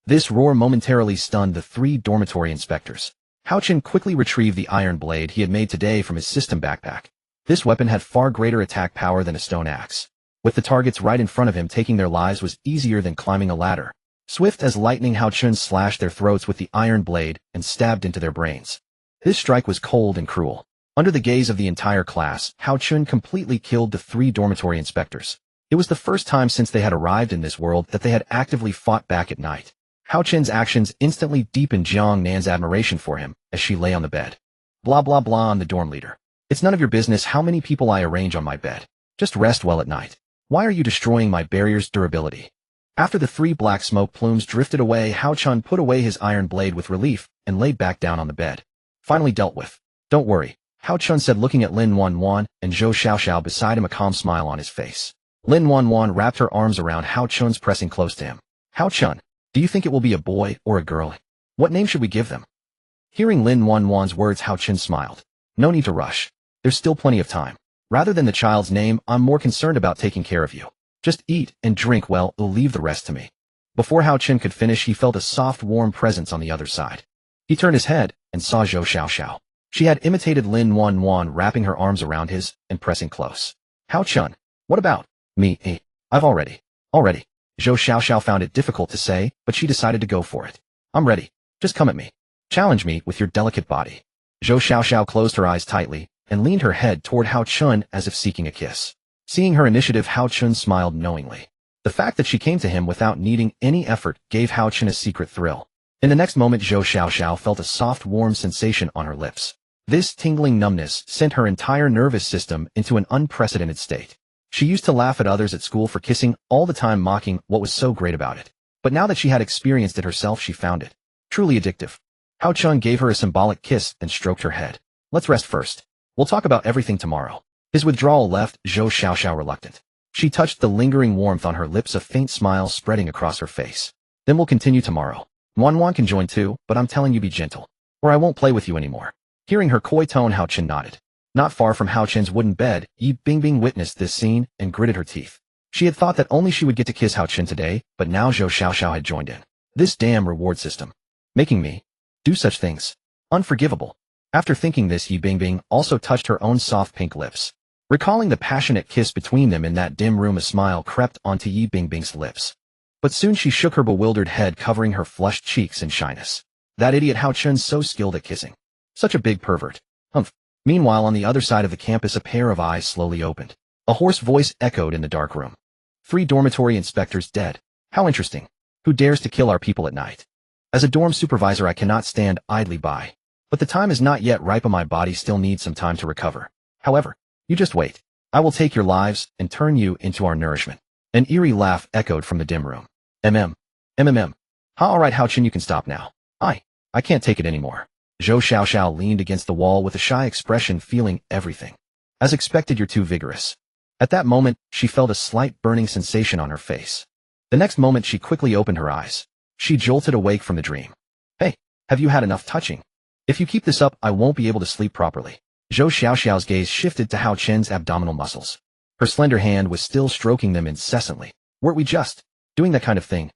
This roar momentarily stunned the 3 dormitory inspectors. Hao Chun quickly retrieved the iron blade he had made today from his system backpack. This weapon had far greater attack power than a stone axe. With the targets right in front of him, taking their lives was easier than climbing a ladder. Swift as lightning, Hao Chun slashed their throats with the iron blade and stabbed into their brains. This strike was cold and cruel. Under the gaze of the entire class, Hao Chun completely killed the 3 dormitory inspectors. It was the first time since they had arrived in this world that they had actively fought back at night. Hao Chen's actions instantly deepened Jiang Nan's admiration for him as she lay on the bed. Blah blah blah. I'm the dorm leader. It's none of your business how many people I arrange on my bed. Just rest well at night. Why are you destroying my barrier's durability? After the 3 black smoke plumes drifted away, Hao Chun put away his iron blade with relief and laid back down on the bed. Finally dealt with. Don't worry, Hao Chun said, looking at Lin Wanwan and Zhou Xiaoxiao beside him, a calm smile on his face. Lin Wanwan wrapped her arms around Hao Chun's, pressing close to him. Hao Chun, do you think it will be a boy or a girl? What name should we give them? Hearing Lin Wanwan's words, Hao Chun smiled. No need to rush. There's still plenty of time. Rather than the child's name, I'm more concerned about taking care of you. Just eat and drink well, you'll leave the rest to me. Before Hao Chun could finish, he felt a soft, warm presence on the other side. He turned his head and saw Zhou Xiaoxiao. She had imitated Lin Wanwan, wrapping her arms around his and pressing close. Hao Chun, what about me? I've already. Zhou Xiaoxiao found it difficult to say, but she decided to go for it. I'm ready. Just come at me. Challenge me with your delicate body. Zhou Xiaoxiao closed her eyes tightly and leaned her head toward Hao Chun as if seeking a kiss. Seeing her initiative, Hao Chun smiled knowingly. The fact that she came to him without needing any effort gave Hao Chun a secret thrill. In the next moment, Zhou Xiaoxiao felt a soft, warm sensation on her lips. This tingling numbness sent her entire nervous system into an unprecedented state. She used to laugh at others at school for kissing all the time, mocking what was so great about it. But now that she had experienced it herself, she found it truly addictive. Hao Chun gave her a symbolic kiss and stroked her head. Let's rest first. We'll talk about everything tomorrow. His withdrawal left Zhou Xiaoxiao reluctant. She touched the lingering warmth on her lips, a faint smile spreading across her face. Then we'll continue tomorrow. Wanwan can join too, but I'm telling you, be gentle, or I won't play with you anymore. Hearing her coy tone, Hao Chun nodded. Not far from Hao Chun's wooden bed, Yi Bingbing witnessed this scene and gritted her teeth. She had thought that only she would get to kiss Hao Chun today, but now Zhou Xiaoxiao had joined in. This damn reward system. Making me do such things. Unforgivable. After thinking this, Yi Bingbing also touched her own soft pink lips. Recalling the passionate kiss between them in that dim room, a smile crept onto Yi Bingbing's lips. But soon she shook her bewildered head, covering her flushed cheeks in shyness. That idiot Hao Chun's so skilled at kissing. Such a big pervert. Humph. Meanwhile, on the other side of the campus, a pair of eyes slowly opened. A hoarse voice echoed in the dark room. 3 dormitory inspectors dead. How interesting. Who dares to kill our people at night? As a dorm supervisor, I cannot stand idly by. But the time is not yet ripe, and my body still needs some time to recover. However, you just wait. I will take your lives and turn you into our nourishment. An eerie laugh echoed from the dim room. Alright Hao Chun, you can stop now. I can't take it anymore. Zhou Xiaoxiao leaned against the wall with a shy expression, feeling everything. As expected, you're too vigorous. At that moment, she felt a slight burning sensation on her face. The next moment, she quickly opened her eyes. She jolted awake from the dream. Hey, have you had enough touching? If you keep this up, I won't be able to sleep properly. Zhou Xiaoxiao's gaze shifted to Hao Chun's abdominal muscles. Her slender hand was still stroking them incessantly. Weren't we just doing that kind of thing?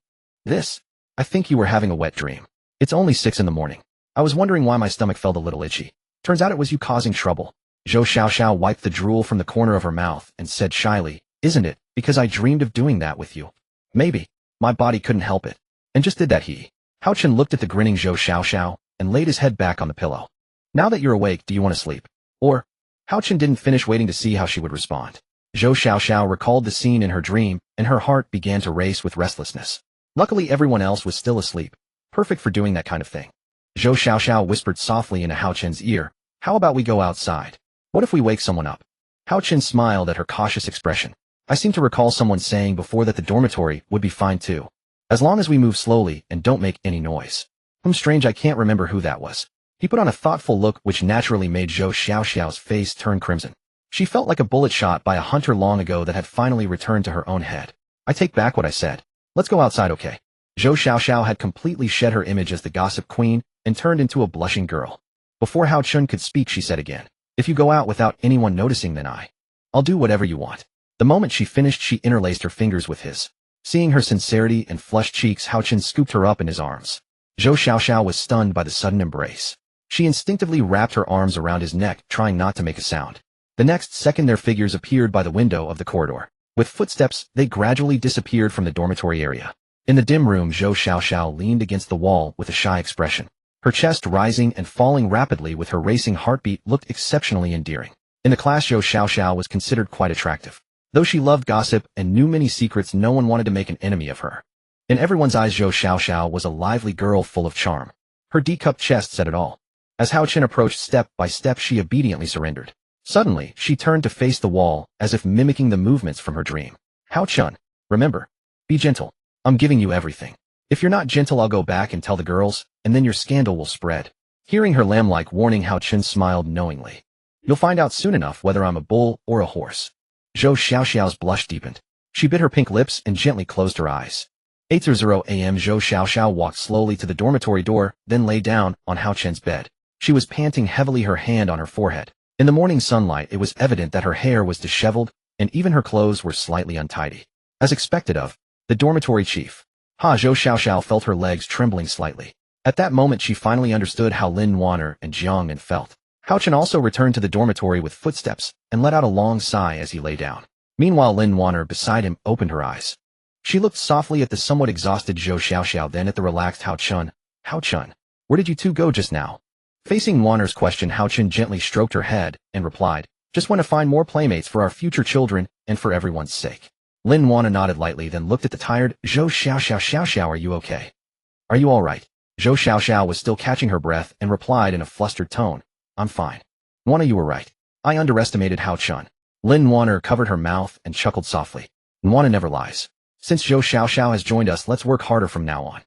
I think you were having a wet dream. It's only 6 in the morning. I was wondering why my stomach felt a little itchy. Turns out it was you causing trouble. Zhou Xiaoxiao wiped the drool from the corner of her mouth and said shyly, isn't it, because I dreamed of doing that with you? Maybe. My body couldn't help it. And just did that. Hao Chun looked at the grinning Zhou Xiaoxiao and laid his head back on the pillow. Now that you're awake, do you want to sleep? Or? Hao Chun didn't finish, waiting to see how she would respond. Zhou Xiaoxiao recalled the scene in her dream, and her heart began to race with restlessness. Luckily, everyone else was still asleep. Perfect for doing that kind of thing. Zhou Xiaoxiao whispered softly into Hao Chun's ear, how about we go outside? What if we wake someone up? Hao Chun smiled at her cautious expression. I seem to recall someone saying before that the dormitory would be fine too. As long as we move slowly and don't make any noise. Strange, I can't remember who that was. He put on a thoughtful look which naturally made Zhou Xiaoxiao's face turn crimson. She felt like a bullet shot by a hunter long ago that had finally returned to her own head. I take back what I said. Let's go outside, okay? Zhou Xiaoxiao had completely shed her image as the gossip queen and turned into a blushing girl. Before Hao Chun could speak, she said again, if you go out without anyone noticing, then I'll do whatever you want. The moment she finished, she interlaced her fingers with his. Seeing her sincerity and flushed cheeks, Hao Chun scooped her up in his arms. Zhou Xiaoxiao was stunned by the sudden embrace. She instinctively wrapped her arms around his neck, trying not to make a sound. The next second, their figures appeared by the window of the corridor. With footsteps, they gradually disappeared from the dormitory area. In the dim room, Zhou Xiaoxiao leaned against the wall with a shy expression. Her chest rising and falling rapidly with her racing heartbeat looked exceptionally endearing. In the class, Zhou Xiaoxiao was considered quite attractive. Though she loved gossip and knew many secrets, no one wanted to make an enemy of her. In everyone's eyes, Zhou Xiaoxiao was a lively girl full of charm. Her D-cup chest said it all. As Hao Chen approached step by step, she obediently surrendered. Suddenly, she turned to face the wall, as if mimicking the movements from her dream. Hao Chen, remember, be gentle. I'm giving you everything. If you're not gentle, I'll go back and tell the girls, and then your scandal will spread. Hearing her lamb-like warning, Hao Chen smiled knowingly. You'll find out soon enough whether I'm a bull or a horse. Zhou Xiaoxiao's blush deepened. She bit her pink lips and gently closed her eyes. 8:30 a.m. Zhou Xiaoxiao walked slowly to the dormitory door, then lay down on Hao Chen's bed. She was panting heavily, her hand on her forehead. In the morning sunlight, it was evident that her hair was disheveled, and even her clothes were slightly untidy. As expected of the dormitory chief, Zhou Xiaoxiao felt her legs trembling slightly. At that moment, she finally understood how Lin Wanner and Jiang An felt. Hao Chen also returned to the dormitory with footsteps and let out a long sigh as he lay down. Meanwhile, Lin Wanner beside him opened her eyes. She looked softly at the somewhat exhausted Zhou Xiaoxiao, then at the relaxed Hao Chen. Hao Chen, where did you two go just now? Facing Wanner's question, Hao Chen gently stroked her head and replied, just want to find more playmates for our future children and for everyone's sake. Lin Wanner nodded lightly, then looked at the tired Zhou Xiaoxiao. Are you okay? Are you all right? Zhou Xiaoxiao was still catching her breath and replied in a flustered tone, I'm fine. Wanner, you were right. I underestimated Hao Chen. Lin Wanner covered her mouth and chuckled softly. Wanner never lies. Since Zhou Xiaoxiao has joined us, let's work harder from now on.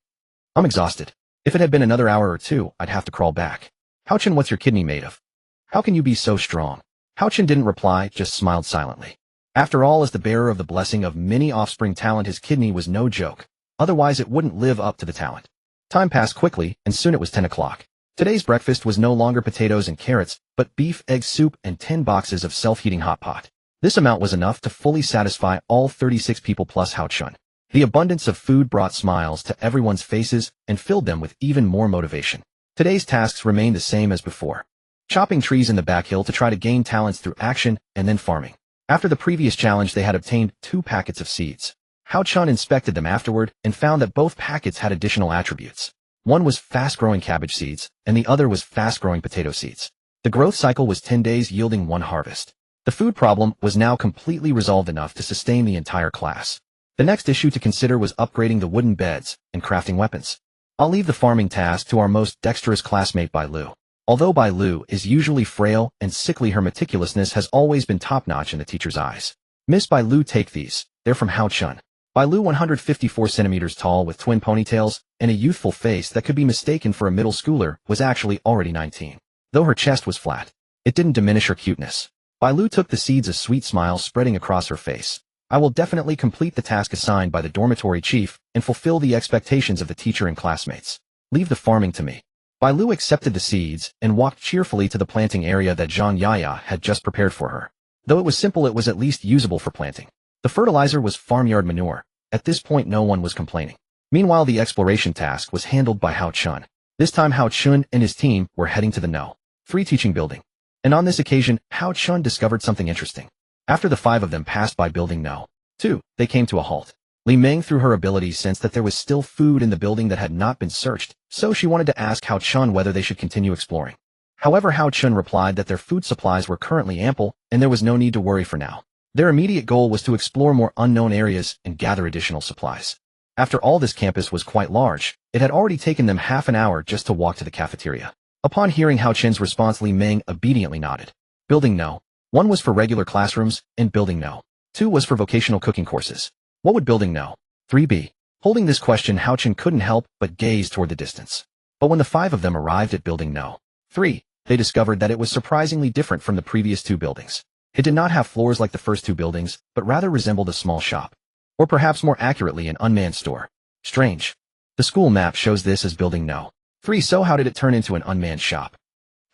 I'm exhausted. If it had been another hour or two, I'd have to crawl back. Hao Chen, what's your kidney made of? How can you be so strong? Hao Chen didn't reply, just smiled silently. After all, as the bearer of the blessing of many offspring talent, his kidney was no joke. Otherwise, it wouldn't live up to the talent. Time passed quickly, and soon it was 10 o'clock. Today's breakfast was no longer potatoes and carrots, but beef, egg soup, and 10 boxes of self-heating hot pot. This amount was enough to fully satisfy all 36 people plus Hao Chen. The abundance of food brought smiles to everyone's faces and filled them with even more motivation. Today's tasks remained the same as before. Chopping trees in the back hill to try to gain talents through action, and then farming. After the previous challenge, they had obtained 2 packets of seeds. Hao Chen inspected them afterward and found that both packets had additional attributes. One was fast-growing cabbage seeds, and the other was fast-growing potato seeds. The growth cycle was 10 days, yielding 1 harvest. The food problem was now completely resolved enough to sustain the entire class. The next issue to consider was upgrading the wooden beds and crafting weapons. I'll leave the farming task to our most dexterous classmate Bai Lu. Although Bai Lu is usually frail and sickly, her meticulousness has always been top-notch in the teacher's eyes. Miss Bai Lu, take these. They're from Hao Chen. Bai Lu, 154 centimeters tall with twin ponytails and a youthful face that could be mistaken for a middle schooler, was actually already 19. Though her chest was flat, it didn't diminish her cuteness. Bai Lu took the seeds, a sweet smile spreading across her face. I will definitely complete the task assigned by the dormitory chief and fulfill the expectations of the teacher and classmates. Leave the farming to me. Bai Lu accepted the seeds and walked cheerfully to the planting area that Zhang Yaya had just prepared for her. Though it was simple, it was at least usable for planting. The fertilizer was farmyard manure. At this point, no one was complaining. Meanwhile, the exploration task was handled by Hao Chen. This time, Hao Chen and his team were heading to the No. 3 teaching building. And on this occasion, Hao Chen discovered something interesting. After the 5 of them passed by building No. 2, they came to a halt. Li Meng, through her ability, sensed that there was still food in the building that had not been searched, so she wanted to ask Hao Chen whether they should continue exploring. However, Hao Chen replied that their food supplies were currently ample, and there was no need to worry for now. Their immediate goal was to explore more unknown areas and gather additional supplies. After all, this campus was quite large. It had already taken them half an hour just to walk to the cafeteria. Upon hearing Hao Chen's response, Li Meng obediently nodded. Building No. 1 was for regular classrooms, and Building No. 2 was for vocational cooking courses. What would Building No. 3 be? Holding this question, Hao Chen couldn't help but gaze toward the distance. But when the 5 of them arrived at Building No. 3, they discovered that it was surprisingly different from the previous 2 buildings. It did not have floors like the first 2 buildings, but rather resembled a small shop. Or perhaps more accurately, an unmanned store. Strange. The school map shows this as Building No. 3, so how did it turn into an unmanned shop?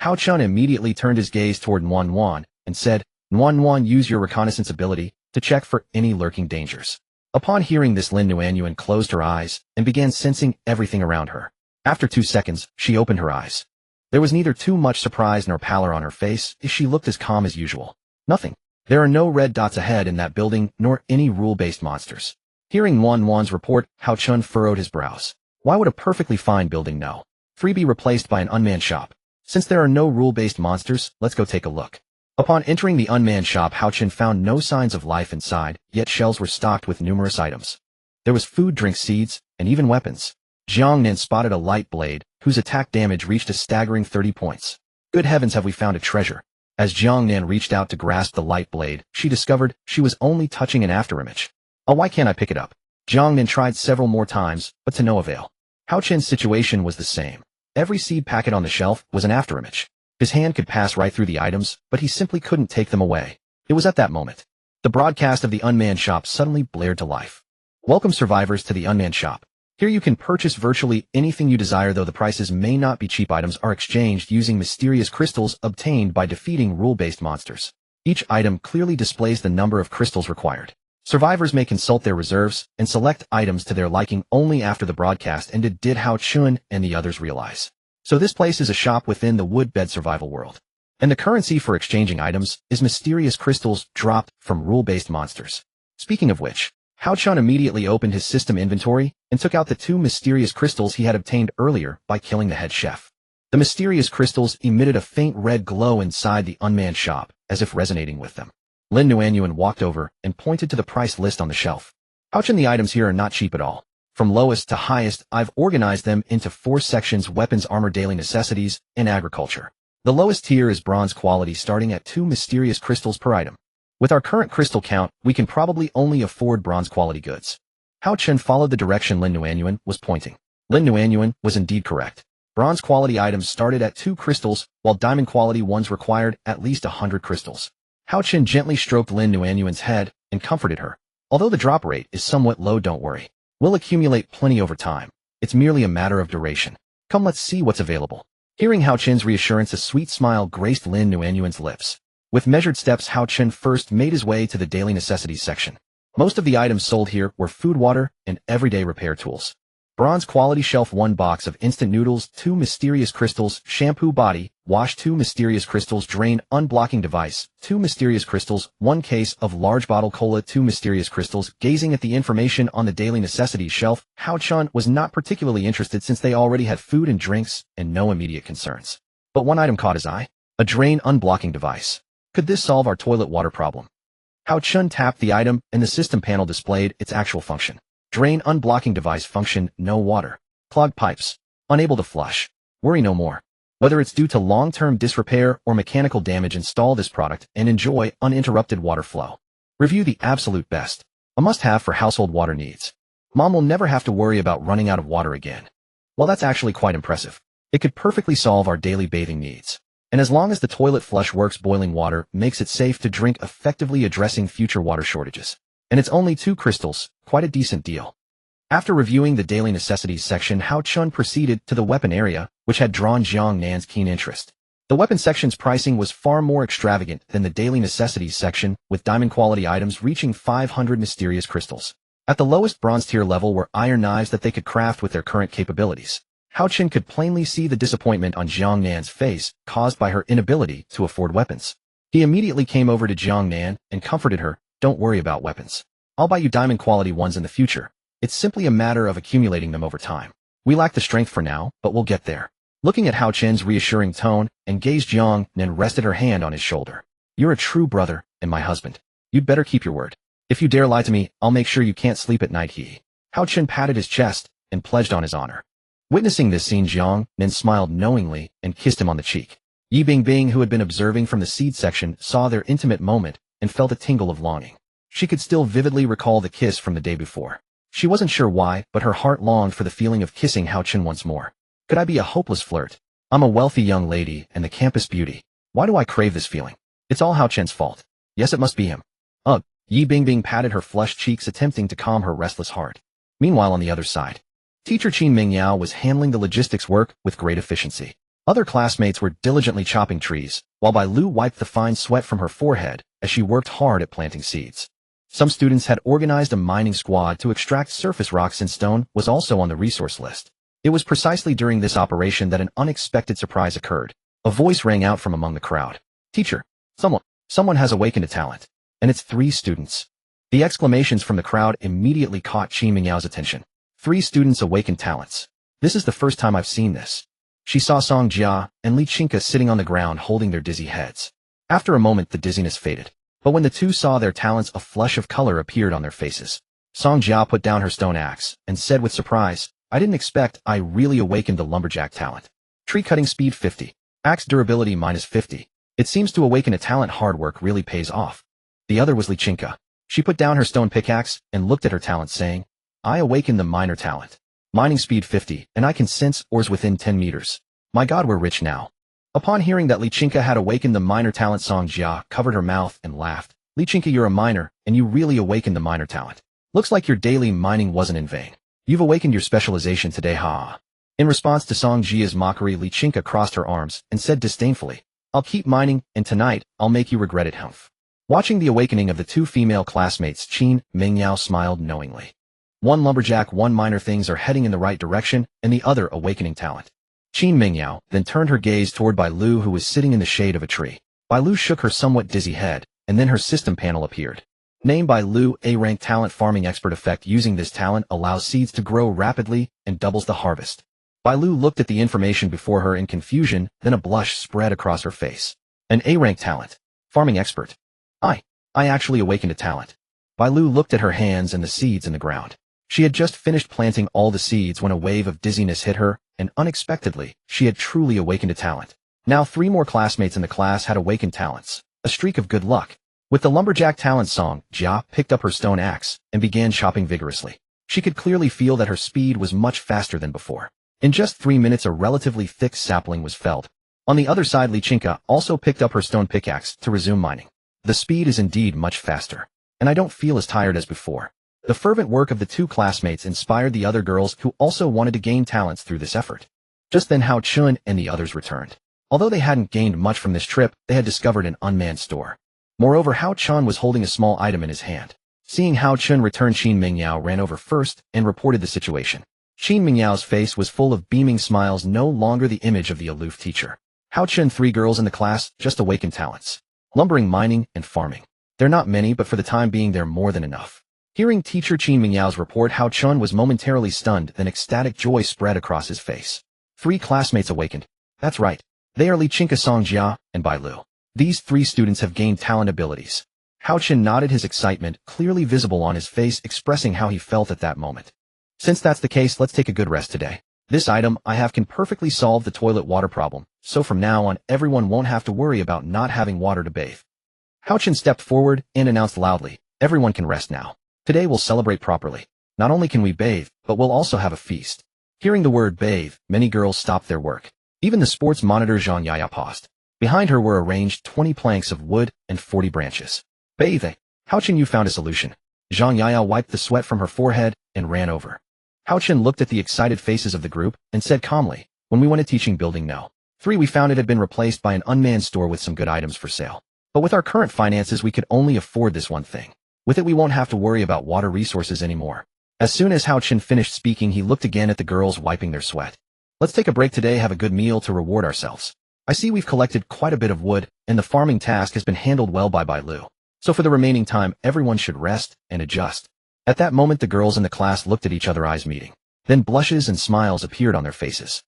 Hao Chen immediately turned his gaze toward Nuan Nuan and said, Nuan Nuan, use your reconnaissance ability to check for any lurking dangers. Upon hearing this, Lin Nuanyuan closed her eyes and began sensing everything around her. After 2 seconds, she opened her eyes. There was neither too much surprise nor pallor on her face, as she looked as calm as usual. Nothing. There are no red dots ahead in that building, nor any rule-based monsters. Hearing Nuan Nuan's report, Hao Chen furrowed his brows. Why would a perfectly fine Building No. 3 be replaced by an unmanned shop? Since there are no rule-based monsters, let's go take a look. Upon entering the unmanned shop, Hao Chen found no signs of life inside, yet shelves were stocked with numerous items. There was food, drink, seeds, and even weapons. Jiang Nan spotted a light blade, whose attack damage reached a staggering 30 points. Good heavens, have we found a treasure? As Jiang Nan reached out to grasp the light blade, she discovered she was only touching an afterimage. Oh, why can't I pick it up? Jiang Nan tried several more times, but to no avail. Hao Chen's situation was the same. Every seed packet on the shelf was an afterimage. His hand could pass right through the items, but he simply couldn't take them away. It was at that moment. The broadcast of the unmanned shop suddenly blared to life. Welcome, survivors, to the unmanned shop. Here you can purchase virtually anything you desire, though the prices may not be cheap. Items are exchanged using mysterious crystals obtained by defeating rule-based monsters. Each item clearly displays the number of crystals required. Survivors may consult their reserves and select items to their liking only after the broadcast ended, did Hao Chun and the others realize. So this place is a shop within the wood-bed survival world. And the currency for exchanging items is mysterious crystals dropped from rule-based monsters. Speaking of which, Hao Chun immediately opened his system inventory and took out the 2 mysterious crystals he had obtained earlier by killing the head chef. The mysterious crystals emitted a faint red glow inside the unmanned shop, as if resonating with them. Lin Nuanyuan walked over and pointed to the price list on the shelf. Hao Chun, the items here are not cheap at all. From lowest to highest, I've organized them into 4 sections: weapons, armor, daily necessities, and agriculture. The lowest tier is bronze quality, starting at 2 mysterious crystals per item. With our current crystal count, we can probably only afford bronze quality goods. Hao Chun followed the direction Lin Nuanyuan was pointing. Lin Nuanyuan was indeed correct. Bronze quality items started at 2 crystals, while diamond quality ones required at least 100 crystals. Hao Chun gently stroked Lin Nuanyuan's head and comforted her. Although the drop rate is somewhat low, don't worry. We'll accumulate plenty over time. It's merely a matter of duration. Come, let's see what's available. Hearing Hao Chun's reassurance, a sweet smile graced Lin Nuanyuan's lips. With measured steps, Hao Chun first made his way to the daily necessities section. Most of the items sold here were food, water, and everyday repair tools. Bronze quality shelf: 1 box of instant noodles, 2 mysterious crystals, shampoo, body wash, 2 mysterious crystals, drain unblocking device, 2 mysterious crystals, 1 case of large bottle cola, 2 mysterious crystals. Gazing at the information on the daily necessities shelf, Hao Chun was not particularly interested since they already had food and drinks and no immediate concerns. But one item caught his eye: a drain unblocking device. Could this solve our toilet water problem? Hao Chun tapped the item and the system panel displayed its actual function. Drain unblocking device function: no water. Clogged pipes. Unable to flush. Worry no more. Whether it's due to long-term disrepair or mechanical damage, install this product and enjoy uninterrupted water flow. Review: the absolute best. A must-have for household water needs. Mom will never have to worry about running out of water again. Well, that's actually quite impressive. It could perfectly solve our daily bathing needs. And as long as the toilet flush works, boiling water makes it safe to drink, effectively addressing future water shortages. And it's only 2 crystals, quite a decent deal. After reviewing the daily necessities section, Hao Chun proceeded to the weapon area, which had drawn Jiang Nan's keen interest. The weapon section's pricing was far more extravagant than the daily necessities section, with diamond quality items reaching 500 mysterious crystals. At the lowest bronze tier level were iron knives that they could craft with their current capabilities. Hao Chun could plainly see the disappointment on Jiang Nan's face caused by her inability to afford weapons. He immediately came over to Jiang Nan and comforted her. Don't worry about weapons. I'll buy you diamond quality ones in the future. It's simply a matter of accumulating them over time. We lack the strength for now, but we'll get there. Looking at Hao Chun's reassuring tone and gaze, Jiang Nan rested her hand on his shoulder. You're a true brother and my husband. You'd better keep your word. If you dare lie to me, I'll make sure you can't sleep at night. Hao Chun patted his chest and pledged on his honor. Witnessing this scene, Jiang Nan smiled knowingly and kissed him on the cheek. Yi Bingbing, who had been observing from the seed section, saw their intimate moment and felt a tingle of longing. She could still vividly recall the kiss from the day before. She wasn't sure why, but her heart longed for the feeling of kissing Hao Chun once more. Could I be a hopeless flirt? I'm a wealthy young lady and the campus beauty. Why do I crave this feeling? It's all Hao Chun's fault. Yes, it must be him. Ugh. Yi Bingbing patted her flushed cheeks, attempting to calm her restless heart. Meanwhile, on the other side, Teacher Qin Mingyao was handling the logistics work with great efficiency. Other classmates were diligently chopping trees, while Bai Lu wiped the fine sweat from her forehead as she worked hard at planting seeds. Some students had organized a mining squad to extract surface rocks, and stone was also on the resource list. It was precisely during this operation that an unexpected surprise occurred. A voice rang out from among the crowd. Teacher, someone has awakened a talent. And it's 3 students. The exclamations from the crowd immediately caught Qin Mingyao's attention. 3 students awakened talents. This is the first time I've seen this. She saw Song Jia and Li Chinka sitting on the ground holding their dizzy heads. After a moment, the dizziness faded. But when the 2 saw their talents, a flush of color appeared on their faces. Song Jia put down her stone axe and said with surprise, I didn't expect I really awakened the lumberjack talent. Tree cutting speed 50. Axe durability minus 50. It seems to awaken a talent hard work really pays off. The other was Lichinka. She put down her stone pickaxe and looked at her talent saying, I awakened the miner talent. Mining speed 50, and I can sense ores within 10 meters. My god, we're rich now. Upon hearing that Lichinka had awakened the miner talent, Song Jia covered her mouth and laughed. Lichinka, you're a miner, and you really awakened the miner talent. Looks like your daily mining wasn't in vain. You've awakened your specialization today, ha. In response to Song Jia's mockery, Lichinka crossed her arms and said disdainfully, I'll keep mining, and tonight, I'll make you regret it, humph. Watching the awakening of the two female classmates, Qin Mingyao smiled knowingly. One lumberjack, one miner, things are heading in the right direction, and the other awakening talent. Qin Mingyao then turned her gaze toward Bai Lu, who was sitting in the shade of a tree. Bai Lu shook her somewhat dizzy head, and then her system panel appeared. Named Bai Lu, A-rank talent farming expert effect. Using this talent allows seeds to grow rapidly and doubles the harvest. Bai Lu looked at the information before her in confusion, then a blush spread across her face. An A-rank talent. Farming expert. I actually awakened a talent. Bai Lu looked at her hands and the seeds in the ground. She had just finished planting all the seeds when a wave of dizziness hit her, and unexpectedly, she had truly awakened a talent. Now 3 more classmates in the class had awakened talents. A streak of good luck. With the lumberjack talent, Song Jia picked up her stone axe and began chopping vigorously. She could clearly feel that her speed was much faster than before. In just 3 minutes, a relatively thick sapling was felled. On the other side, Lichinka also picked up her stone pickaxe to resume mining. The speed is indeed much faster, and I don't feel as tired as before. The fervent work of the 2 classmates inspired the other girls, who also wanted to gain talents through this effort. Just then Hao Chun and the others returned. Although they hadn't gained much from this trip, they had discovered an unmanned store. Moreover, Hao Chun was holding a small item in his hand. Seeing Hao Chun return, Qin Mingyao ran over first and reported the situation. Qin Mingyao's face was full of beaming smiles, no longer the image of the aloof teacher. Hao Chun, 3 girls in the class, just awakened talents. Lumbering, mining, and farming. They're not many, but for the time being they're more than enough. Hearing teacher Qin Mingyao's report, Hao Chun was momentarily stunned, then ecstatic joy spread across his face. 3 classmates awakened. That's right. They are Lichinka, Song Jia, and Bai Lu. These 3 students have gained talent abilities. Hao Chun nodded, his excitement clearly visible on his face, expressing how he felt at that moment. Since that's the case, let's take a good rest today. This item I have can perfectly solve the toilet water problem, so from now on everyone won't have to worry about not having water to bathe. Hao Chun stepped forward and announced loudly, everyone can rest now. Today we'll celebrate properly. Not only can we bathe, but we'll also have a feast. Hearing the word bathe, many girls stopped their work. Even the sports monitor Zhang Yaya paused. Behind her were arranged 20 planks of wood and 40 branches. Bathing. Hao Chun, you found a solution. Zhang Yaya wiped the sweat from her forehead and ran over. Hao Chun looked at the excited faces of the group and said calmly, when we went to teaching building no. 3 we found it had been replaced by an unmanned store with some good items for sale. But with our current finances we could only afford this one thing. With it we won't have to worry about water resources anymore. As soon as Hao Chun finished speaking, he looked again at the girls wiping their sweat. Let's take a break today, have a good meal to reward ourselves. I see we've collected quite a bit of wood, and the farming task has been handled well by Bai Lu. So for the remaining time, everyone should rest and adjust. At that moment the girls in the class looked at each other, eyes meeting. Then blushes and smiles appeared on their faces.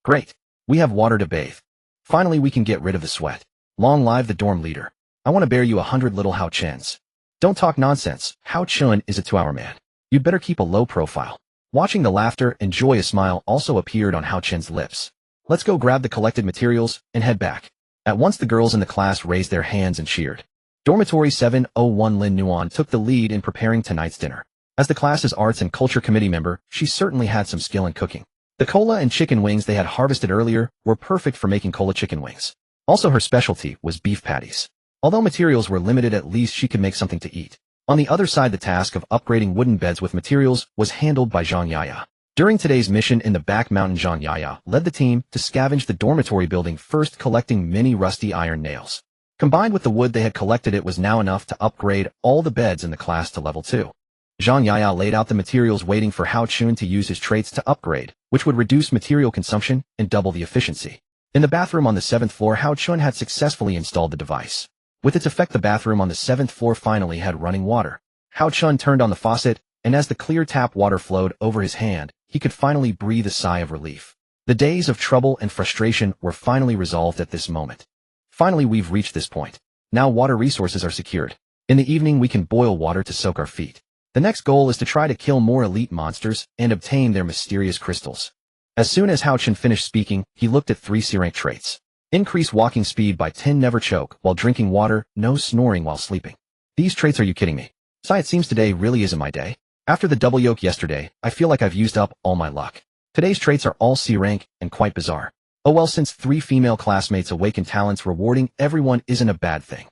Great. We have water to bathe. Finally we can get rid of the sweat. Long live the dorm leader. I want to bear you 100 little Hao Chuns. Don't talk nonsense. Hao Chun is a 2-hour man. You'd better keep a low profile. Watching the laughter and joy, a smile also appeared on Hao Chun's lips. Let's go grab the collected materials and head back. At once the girls in the class raised their hands and cheered. Dormitory 701 Lin Nuan took the lead in preparing tonight's dinner. As the class's arts and culture committee member, she certainly had some skill in cooking. The cola and chicken wings they had harvested earlier were perfect for making cola chicken wings. Also her specialty was beef patties. Although materials were limited, at least she could make something to eat. On the other side, the task of upgrading wooden beds with materials was handled by Zhang Yaya. During today's mission in the back mountain, Zhang Yaya led the team to scavenge the dormitory building, first collecting many rusty iron nails. Combined with the wood they had collected, it was now enough to upgrade all the beds in the class to level 2. Zhang Yaya laid out the materials, waiting for Hao Chun to use his traits to upgrade, which would reduce material consumption and double the efficiency. In the bathroom on the 7th floor, Hao Chun had successfully installed the device. With its effect, the bathroom on the 7th floor finally had running water. Hao Chun turned on the faucet, and as the clear tap water flowed over his hand, he could finally breathe a sigh of relief. The days of trouble and frustration were finally resolved at this moment. Finally, we've reached this point. Now water resources are secured. In the evening we can boil water to soak our feet. The next goal is to try to kill more elite monsters and obtain their mysterious crystals. As soon as Hao Chen finished speaking, he looked at 3 C-rank traits. Increase walking speed by 10, never choke while drinking water, no snoring while sleeping. These traits, are you kidding me? It seems today really isn't my day. After the double yoke yesterday, I feel like I've used up all my luck. Today's traits are all C-rank and quite bizarre. Oh well, since 3 female classmates awaken talents, rewarding everyone isn't a bad thing.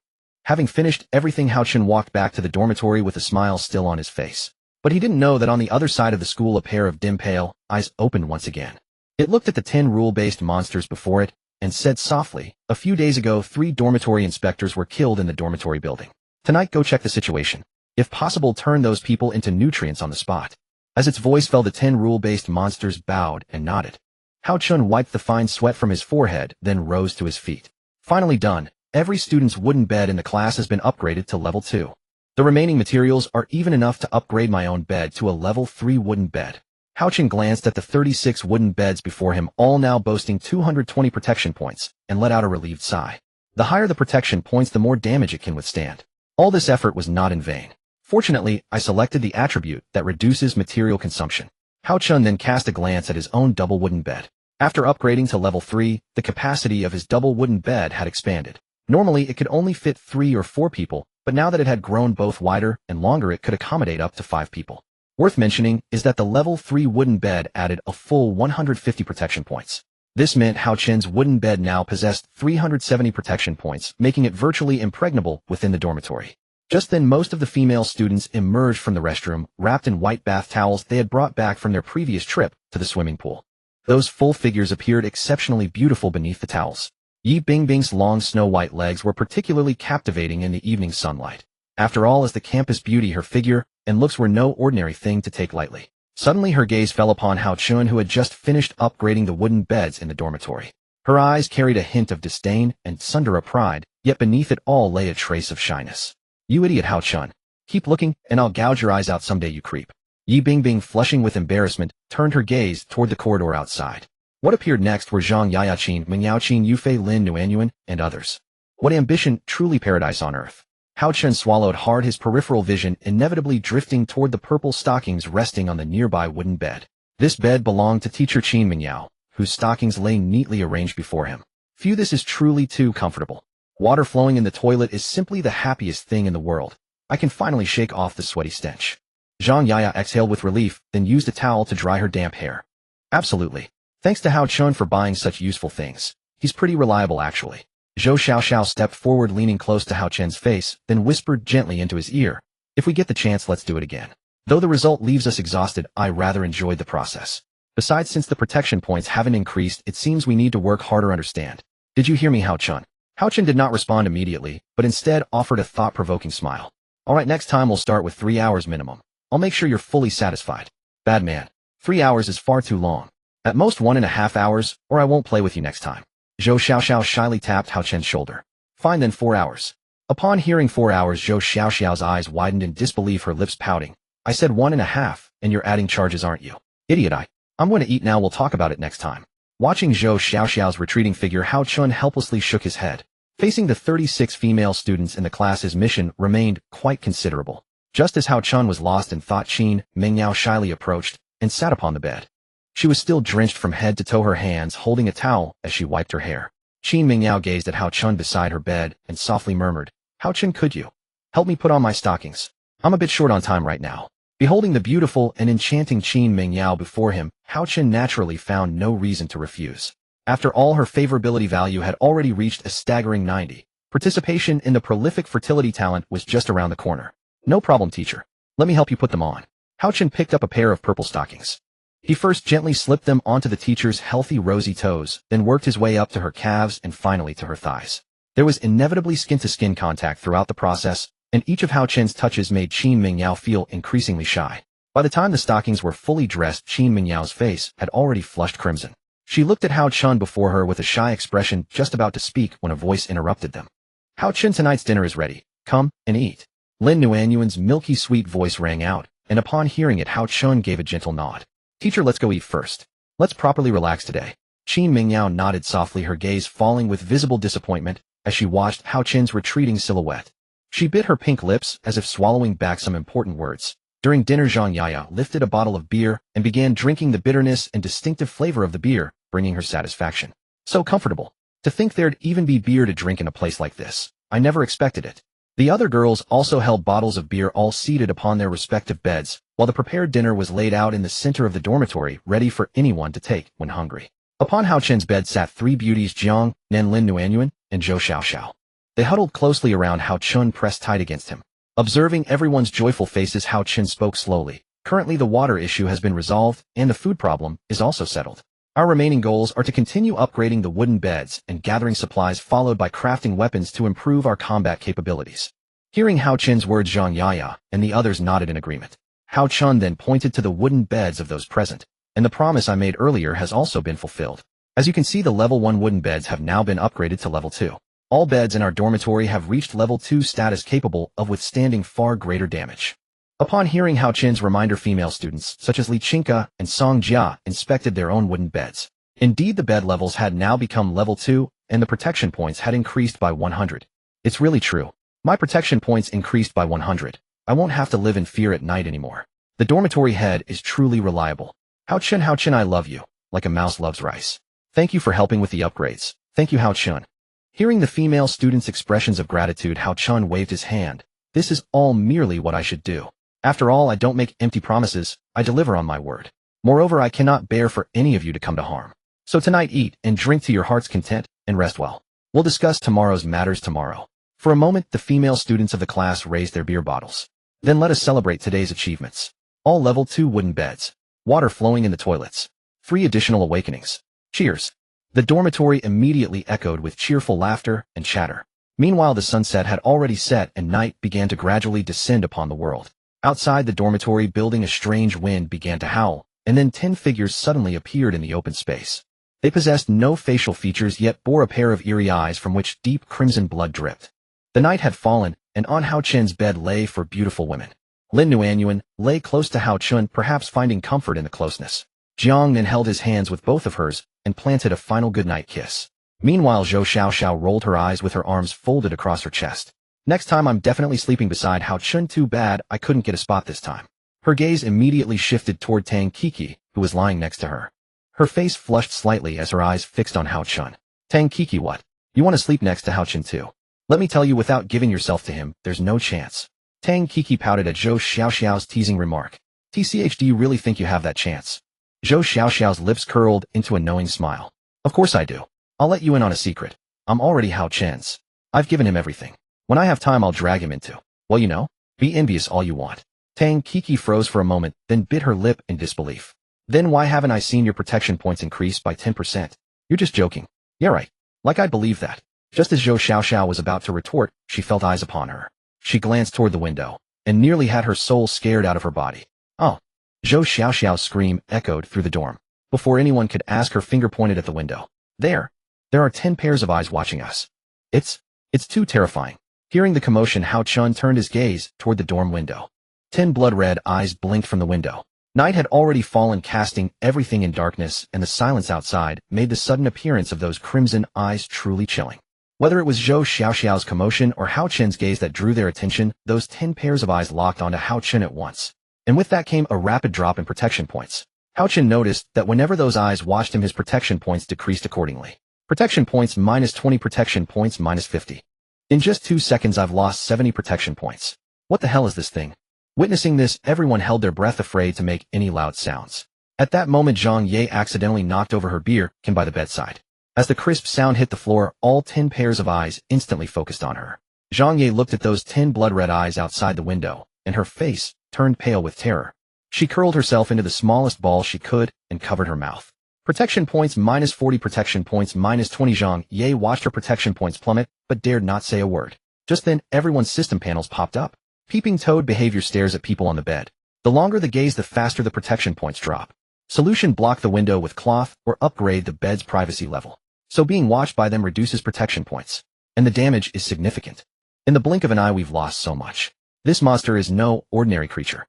Having finished everything, Hao Chen walked back to the dormitory with a smile still on his face. But he didn't know that on the other side of the school a pair of dim pale eyes opened once again. It looked at the 10 rule-based monsters before it and said softly, "A few days ago 3 dormitory inspectors were killed in the dormitory building. Tonight go check the situation. If possible, turn those people into nutrients on the spot." As its voice fell, the 10 rule-based monsters bowed and nodded. Hao Chen wiped the fine sweat from his forehead, then rose to his feet. Finally done. Every student's wooden bed in the class has been upgraded to level 2. The remaining materials are even enough to upgrade my own bed to a level 3 wooden bed. Hao Chen glanced at the 36 wooden beds before him, all now boasting 220 protection points, and let out a relieved sigh. The higher the protection points, the more damage it can withstand. All this effort was not in vain. Fortunately, I selected the attribute that reduces material consumption. Hao Chen then cast a glance at his own double wooden bed. After upgrading to level 3, the capacity of his double wooden bed had expanded. Normally, it could only fit 3 or 4 people, but now that it had grown both wider and longer, it could accommodate up to 5 people. Worth mentioning is that the level 3 wooden bed added a full 150 protection points. This meant Hao Chen's wooden bed now possessed 370 protection points, making it virtually impregnable within the dormitory. Just then, most of the female students emerged from the restroom, wrapped in white bath towels they had brought back from their previous trip to the swimming pool. Those full figures appeared exceptionally beautiful beneath the towels. Yi Bingbing's long snow-white legs were particularly captivating in the evening sunlight. After all, as the campus beauty, her figure and looks were no ordinary thing to take lightly. Suddenly her gaze fell upon Hao Chen, who had just finished upgrading the wooden beds in the dormitory. Her eyes carried a hint of disdain and sundera pride, yet beneath it all lay a trace of shyness. "You idiot, Hao Chen. Keep looking, and I'll gouge your eyes out someday, you creep." Yi Bingbing, flushing with embarrassment, turned her gaze toward the corridor outside. What appeared next were Zhang Yayaqin, Meng Yaoqin, Yufei Lin Nuanyuan, and others. What ambition, truly paradise on earth. Hao Chen swallowed hard, his peripheral vision inevitably drifting toward the purple stockings resting on the nearby wooden bed. This bed belonged to teacher Qin Mingyao, whose stockings lay neatly arranged before him. Phew, this is truly too comfortable. Water flowing in the toilet is simply the happiest thing in the world. I can finally shake off the sweaty stench. Zhang Yaya exhaled with relief, then used a towel to dry her damp hair. Absolutely. Thanks to Hao Chen for buying such useful things. He's pretty reliable, actually. Zhou Xiaoxiao stepped forward, leaning close to Hao Chen's face, then whispered gently into his ear, "If we get the chance, let's do it again. Though the result leaves us exhausted, I rather enjoyed the process. Besides, since the protection points haven't increased, it seems we need to work harder, understand? Did you hear me, Hao Chen?" Hao Chen did not respond immediately, but instead offered a thought-provoking smile. "Alright, next time we'll start with 3 hours minimum. I'll make sure you're fully satisfied." "Bad man. 3 hours is far too long. At most 1.5 hours, or I won't play with you next time." Zhou Xiaoxiao shyly tapped Hao Chen's shoulder. "Fine then, 4 hours." Upon hearing 4 hours, Zhou Xiaoxiao's eyes widened in disbelief, her lips pouting. "I said 1.5, and you're adding charges, aren't you? Idiot, I'm going to eat now, we'll talk about it next time." Watching Zhou Xiaoxiao's retreating figure, Hao Chen helplessly shook his head. Facing the 36 female students in the class, his mission remained quite considerable. Just as Hao Chen was lost in thought, Qin Mingyao shyly approached and sat upon the bed. She was still drenched from head to toe, her hands holding a towel as she wiped her hair. Qin Mingyao gazed at Hao Chen beside her bed and softly murmured, "Hao Chen, could you help me put on my stockings? I'm a bit short on time right now." Beholding the beautiful and enchanting Qin Mingyao before him, Hao Chen naturally found no reason to refuse. After all, her favorability value had already reached a staggering 90. Participation in the prolific fertility talent was just around the corner. "No problem, teacher. Let me help you put them on." Hao Chen picked up a pair of purple stockings. He first gently slipped them onto the teacher's healthy rosy toes, then worked his way up to her calves and finally to her thighs. There was inevitably skin-to-skin contact throughout the process, and each of Hao Chen's touches made Qin Mingyao feel increasingly shy. By the time the stockings were fully dressed, Qin Mingyao face had already flushed crimson. She looked at Hao Chen before her with a shy expression, just about to speak when a voice interrupted them. "Hao Chen, tonight's dinner is ready. Come and eat." Lin Nuanyuan's milky sweet voice rang out, and upon hearing it, Hao Chen gave a gentle nod. "Teacher, let's go eat first. Let's properly relax today." Qin Mingyao nodded softly, her gaze falling with visible disappointment as she watched Hao Chen's retreating silhouette. She bit her pink lips as if swallowing back some important words. During dinner, Zhang Yaya lifted a bottle of beer and began drinking the bitterness and distinctive flavor of the beer, bringing her satisfaction. So comfortable. To think there'd even be beer to drink in a place like this. I never expected it. The other girls also held bottles of beer, all seated upon their respective beds, while the prepared dinner was laid out in the center of the dormitory, ready for anyone to take when hungry. Upon Hao Chen's bed sat three beauties, Jiang, Nen Lin Nuanyuan, and Zhou Xiaoxiao. They huddled closely around Hao Chen, pressed tight against him. Observing everyone's joyful faces, Hao Chen spoke slowly. Currently the water issue has been resolved, and the food problem is also settled. Our remaining goals are to continue upgrading the wooden beds and gathering supplies, followed by crafting weapons to improve our combat capabilities. Hearing Hao Chen's words, Zhang Yaya and the others nodded in agreement. Hao Chen then pointed to the wooden beds of those present, and the promise I made earlier has also been fulfilled. As you can see, the level 1 wooden beds have now been upgraded to level 2. All beds in our dormitory have reached level 2 status, capable of withstanding far greater damage. Upon hearing Hao Chen's reminder, female students such as Li Qingke and Song Jia inspected their own wooden beds. Indeed, the bed levels had now become level 2, and the protection points had increased by 100. It's really true. My protection points increased by 100. I won't have to live in fear at night anymore. The dormitory head is truly reliable. Hao Chen, I love you, like a mouse loves rice. Thank you for helping with the upgrades. Thank you, Hao Chen. Hearing the female students' expressions of gratitude, Hao Chen waved his hand. This is all merely what I should do. After all, I don't make empty promises, I deliver on my word. Moreover, I cannot bear for any of you to come to harm. So tonight eat and drink to your heart's content, and rest well. We'll discuss tomorrow's matters tomorrow. For a moment, the female students of the class raised their beer bottles. Then let us celebrate today's achievements. All level 2 wooden beds. Water flowing in the toilets. 3 additional awakenings. Cheers. The dormitory immediately echoed with cheerful laughter and chatter. Meanwhile, the sunset had already set and night began to gradually descend upon the world. Outside the dormitory building, a strange wind began to howl, and then 10 figures suddenly appeared in the open space. They possessed no facial features, yet bore a pair of eerie eyes from which deep crimson blood dripped. The night had fallen, and on Hao Chen's bed lay 4 beautiful women. Lin Nuanyuan lay close to Hao Chen, perhaps finding comfort in the closeness. Jiang then held his hands with both of hers and planted a final goodnight kiss. Meanwhile, Zhou Xiaoxiao rolled her eyes with her arms folded across her chest. Next time I'm definitely sleeping beside Hao Chen. Too bad I couldn't get a spot this time. Her gaze immediately shifted toward Tang Kiki, who was lying next to her. Her face flushed slightly as her eyes fixed on Hao Chen. Tang Kiki, what? You want to sleep next to Hao Chen too? Let me tell you, without giving yourself to him, there's no chance. Tang Kiki pouted at Zhou Xiaoxiao's teasing remark. TCH, do you really think you have that chance? Zhou Xiaoxiao's lips curled into a knowing smile. Of course I do. I'll let you in on a secret. I'm already Hao Chen's. I've given him everything. When I have time, I'll drag him into, well, you know, be envious all you want. Tang Kiki froze for a moment, then bit her lip in disbelief. Then why haven't I seen your protection points increase by 10%? You're just joking. Yeah, right. Like I'd believe that. Just as Zhou Xiaoxiao was about to retort, she felt eyes upon her. She glanced toward the window, and nearly had her soul scared out of her body. Oh! Zhou Xiaoxiao's scream echoed through the dorm. Before anyone could ask, her finger pointed at the window. There are 10 pairs of eyes watching us. It's too terrifying. Hearing the commotion, Hao Chen turned his gaze toward the dorm window. 10 blood-red eyes blinked from the window. Night had already fallen, casting everything in darkness, and the silence outside made the sudden appearance of those crimson eyes truly chilling. Whether it was Zhou Xiaoxiao's commotion or Hao Chen's gaze that drew their attention, those 10 pairs of eyes locked onto Hao Chen at once. And with that came a rapid drop in protection points. Hao Chen noticed that whenever those eyes watched him, his protection points decreased accordingly. Protection points -20, protection points -50. In just 2 seconds, I've lost 70 protection points. What the hell is this thing? Witnessing this, everyone held their breath, afraid to make any loud sounds. At that moment, Zhang Ye accidentally knocked over her beer can by the bedside. As the crisp sound hit the floor, all 10 pairs of eyes instantly focused on her. Zhang Ye looked at those 10 blood-red eyes outside the window, and her face turned pale with terror. She curled herself into the smallest ball she could and covered her mouth. Protection points -40, protection points -20. Zhang Ye watched her protection points plummet, but dared not say a word. Just then, everyone's system panels popped up. Peeping Toad behavior stares at people on the bed. The longer the gaze, the faster the protection points drop. Solution: block the window with cloth or upgrade the bed's privacy level. So being watched by them reduces protection points. And the damage is significant. In the blink of an eye, we've lost so much. This monster is no ordinary creature.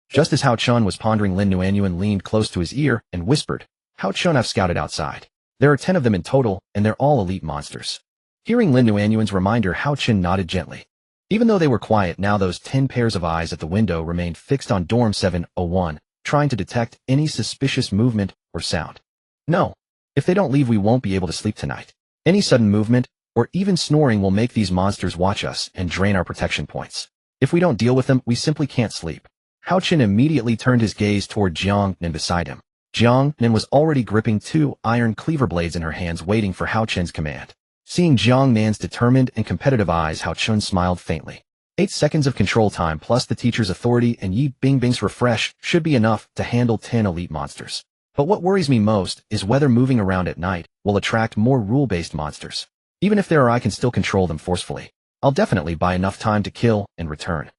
Just as Hao Chen was pondering, Lin Nuanyuan leaned close to his ear and whispered, Hao Chen, I've scouted outside. There are 10 of them in total, and they're all elite monsters. Hearing Lin Nuanyuan's reminder, Hao Chen nodded gently. Even though they were quiet now, those 10 pairs of eyes at the window remained fixed on dorm 701, trying to detect any suspicious movement or sound. No. If they don't leave, we won't be able to sleep tonight. Any sudden movement, or even snoring, will make these monsters watch us and drain our protection points. If we don't deal with them, we simply can't sleep. Hao Chen immediately turned his gaze toward Jiang Nen beside him. Jiang Nen was already gripping 2 iron cleaver blades in her hands, waiting for Hao Chen's command. Seeing Jiang Nan's determined and competitive eyes, Hao Chen smiled faintly. 8 seconds of control time plus the teacher's authority and Yi Bingbing's refresh should be enough to handle 10 elite monsters. But what worries me most is whether moving around at night will attract more rule-based monsters. Even if there are, I can still control them forcefully. I'll definitely buy enough time to kill and return.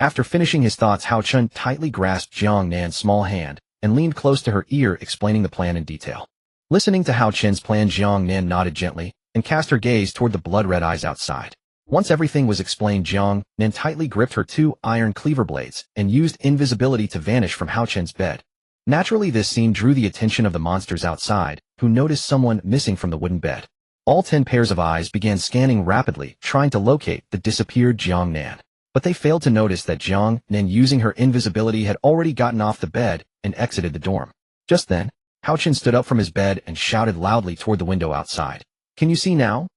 After finishing his thoughts, Hao Chen tightly grasped Jiang Nan's small hand and leaned close to her ear, explaining the plan in detail. Listening to Hao Chen's plan, Jiang Nan nodded gently and cast her gaze toward the blood-red eyes outside. Once everything was explained, Jiang Nan tightly gripped her 2 iron cleaver blades and used invisibility to vanish from Hao Chen's bed. Naturally, this scene drew the attention of the monsters outside, who noticed someone missing from the wooden bed. All 10 pairs of eyes began scanning rapidly, trying to locate the disappeared Jiang Nan. But they failed to notice that Jiang Nan, using her invisibility, had already gotten off the bed and exited the dorm. Just then, Hao Chen stood up from his bed and shouted loudly toward the window outside. Can you see now?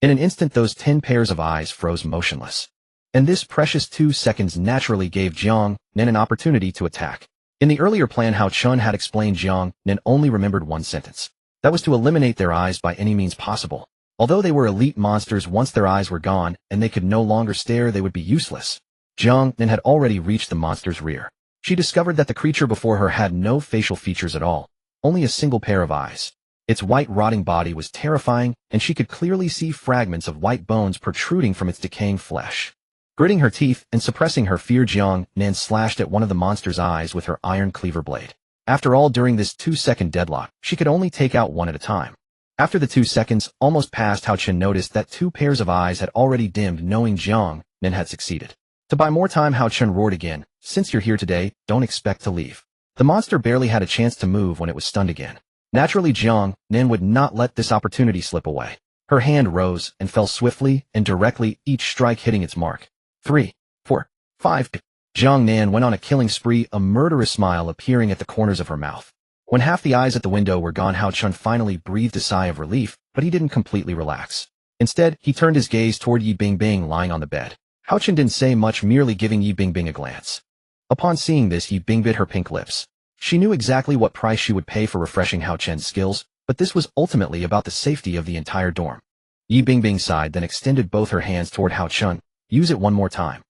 In an instant, those 10 pairs of eyes froze motionless. And this precious 2 seconds naturally gave Jiang Nan an opportunity to attack. In the earlier plan, Hao Chen had explained Jiang Nan only remembered one sentence. That was to eliminate their eyes by any means possible. Although they were elite monsters, once their eyes were gone and they could no longer stare, they would be useless. Jiang Nan had already reached the monster's rear. She discovered that the creature before her had no facial features at all, only a single pair of eyes. Its white rotting body was terrifying, and she could clearly see fragments of white bones protruding from its decaying flesh. Gritting her teeth and suppressing her fear, Jiang Nan slashed at one of the monster's eyes with her iron cleaver blade. After all, during this 2-second deadlock, she could only take out one at a time. After the 2 seconds almost passed, Hao Chen noticed that 2 pairs of eyes had already dimmed, knowing Jiang Nan had succeeded. To buy more time, Hao Chen roared again. Since you're here today, don't expect to leave. The monster barely had a chance to move when it was stunned again. Naturally, Jiang Nan would not let this opportunity slip away. Her hand rose and fell swiftly and directly, each strike hitting its mark. 3, 4, 5. Jiang Nan went on a killing spree, a murderous smile appearing at the corners of her mouth. When half the eyes at the window were gone, Hao Chen finally breathed a sigh of relief, but he didn't completely relax. Instead, he turned his gaze toward Yi Bingbing lying on the bed. Hao Chen didn't say much, merely giving Yi Bingbing a glance. Upon seeing this, Yi Bing bit her pink lips. She knew exactly what price she would pay for refreshing Hao Chen's skills, but this was ultimately about the safety of the entire dorm. Yi Bingbing sighed, then extended both her hands toward Hao Chen. Use it one more time.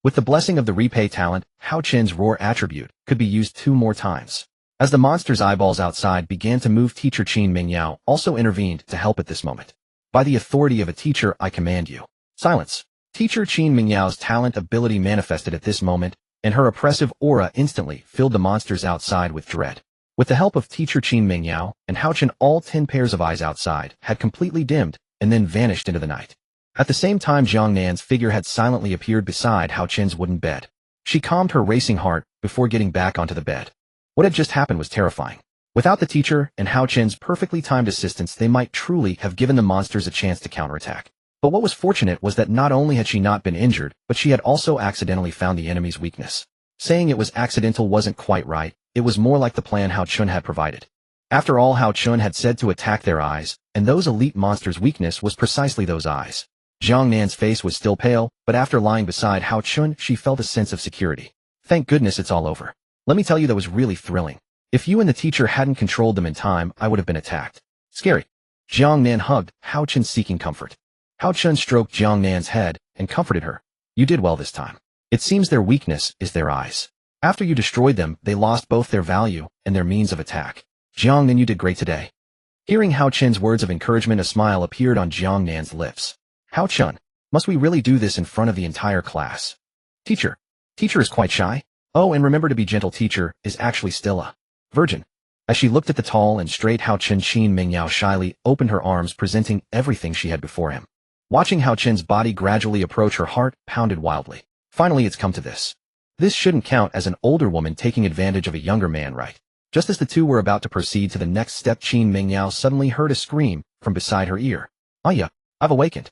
With the blessing of the repay talent, Hao Chen's roar attribute could be used 2 more times. As the monster's eyeballs outside began to move, teacher Qin Mingyao also intervened to help at this moment. By the authority of a teacher, I command you. Silence. Teacher Qin Mingyao's talent ability manifested at this moment, and her oppressive aura instantly filled the monsters outside with dread. With the help of teacher Qin Mingyao and Hao Chen, all 10 pairs of eyes outside had completely dimmed and then vanished into the night. At the same time, Jiang Nan's figure had silently appeared beside Hao Chen's wooden bed. She calmed her racing heart before getting back onto the bed. What had just happened was terrifying. Without the teacher and Hao Chen's perfectly timed assistance, they might truly have given the monsters a chance to counterattack. But what was fortunate was that not only had she not been injured, but she had also accidentally found the enemy's weakness. Saying it was accidental wasn't quite right. It was more like the plan Hao Chen had provided. After all, Hao Chen had said to attack their eyes, and those elite monsters' weakness was precisely those eyes. Jiang Nan's face was still pale, but after lying beside Hao Chen, she felt a sense of security. Thank goodness it's all over. Let me tell you, that was really thrilling. If you and the teacher hadn't controlled them in time, I would have been attacked. Scary. Jiang Nan hugged Hao Chen, seeking comfort. Hao Chen stroked Jiang Nan's head and comforted her. You did well this time. It seems their weakness is their eyes. After you destroyed them, they lost both their value and their means of attack. Jiang Nan, you did great today. Hearing Hao Chen's words of encouragement, a smile appeared on Jiang Nan's lips. Hao Chen, must we really do this in front of the entire class? Teacher is quite shy. Oh, and remember to be gentle. Teacher is actually still a virgin. As she looked at the tall and straight Hao Chen, Qin Mingyao shyly opened her arms, presenting everything she had before him. Watching Hao Chen's body gradually approach, her heart pounded wildly. Finally, it's come to this. This shouldn't count as an older woman taking advantage of a younger man, right? Just as the two were about to proceed to the next step, Qin Mingyao suddenly heard a scream from beside her ear. Aya, I've awakened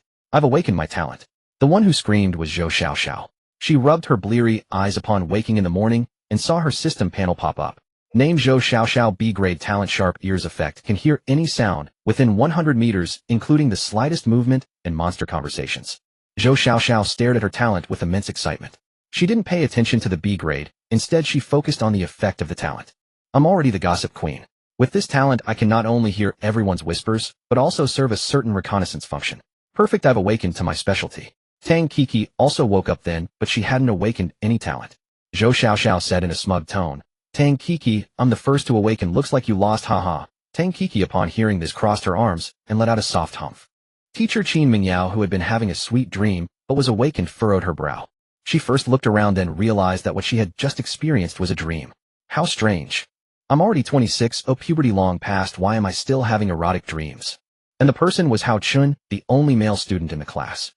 my talent. The one who screamed was Zhou Xiaoxiao. She rubbed her bleary eyes upon waking in the morning and saw her system panel pop up. Name Zhou Xiaoxiao B-grade talent sharp ears effect can hear any sound within 100 meters, including the slightest movement and monster conversations. Zhou Xiaoxiao stared at her talent with immense excitement. She didn't pay attention to the B-grade, instead she focused on the effect of the talent. I'm already the gossip queen. With this talent I can not only hear everyone's whispers, but also serve a certain reconnaissance function. Perfect, I've awakened to my specialty. Tang Kiki also woke up then, but she hadn't awakened any talent. Zhou Xiaoxiao said in a smug tone, Tang Kiki, I'm the first to awaken, looks like you lost, haha. Tang Kiki upon hearing this crossed her arms and let out a soft humph. Teacher Qin Mingyao, who had been having a sweet dream, but was awakened, furrowed her brow. She first looked around, then realized that what she had just experienced was a dream. How strange. I'm already 26, oh puberty long past, why am I still having erotic dreams? And the person was Hao Chun, the only male student in the class.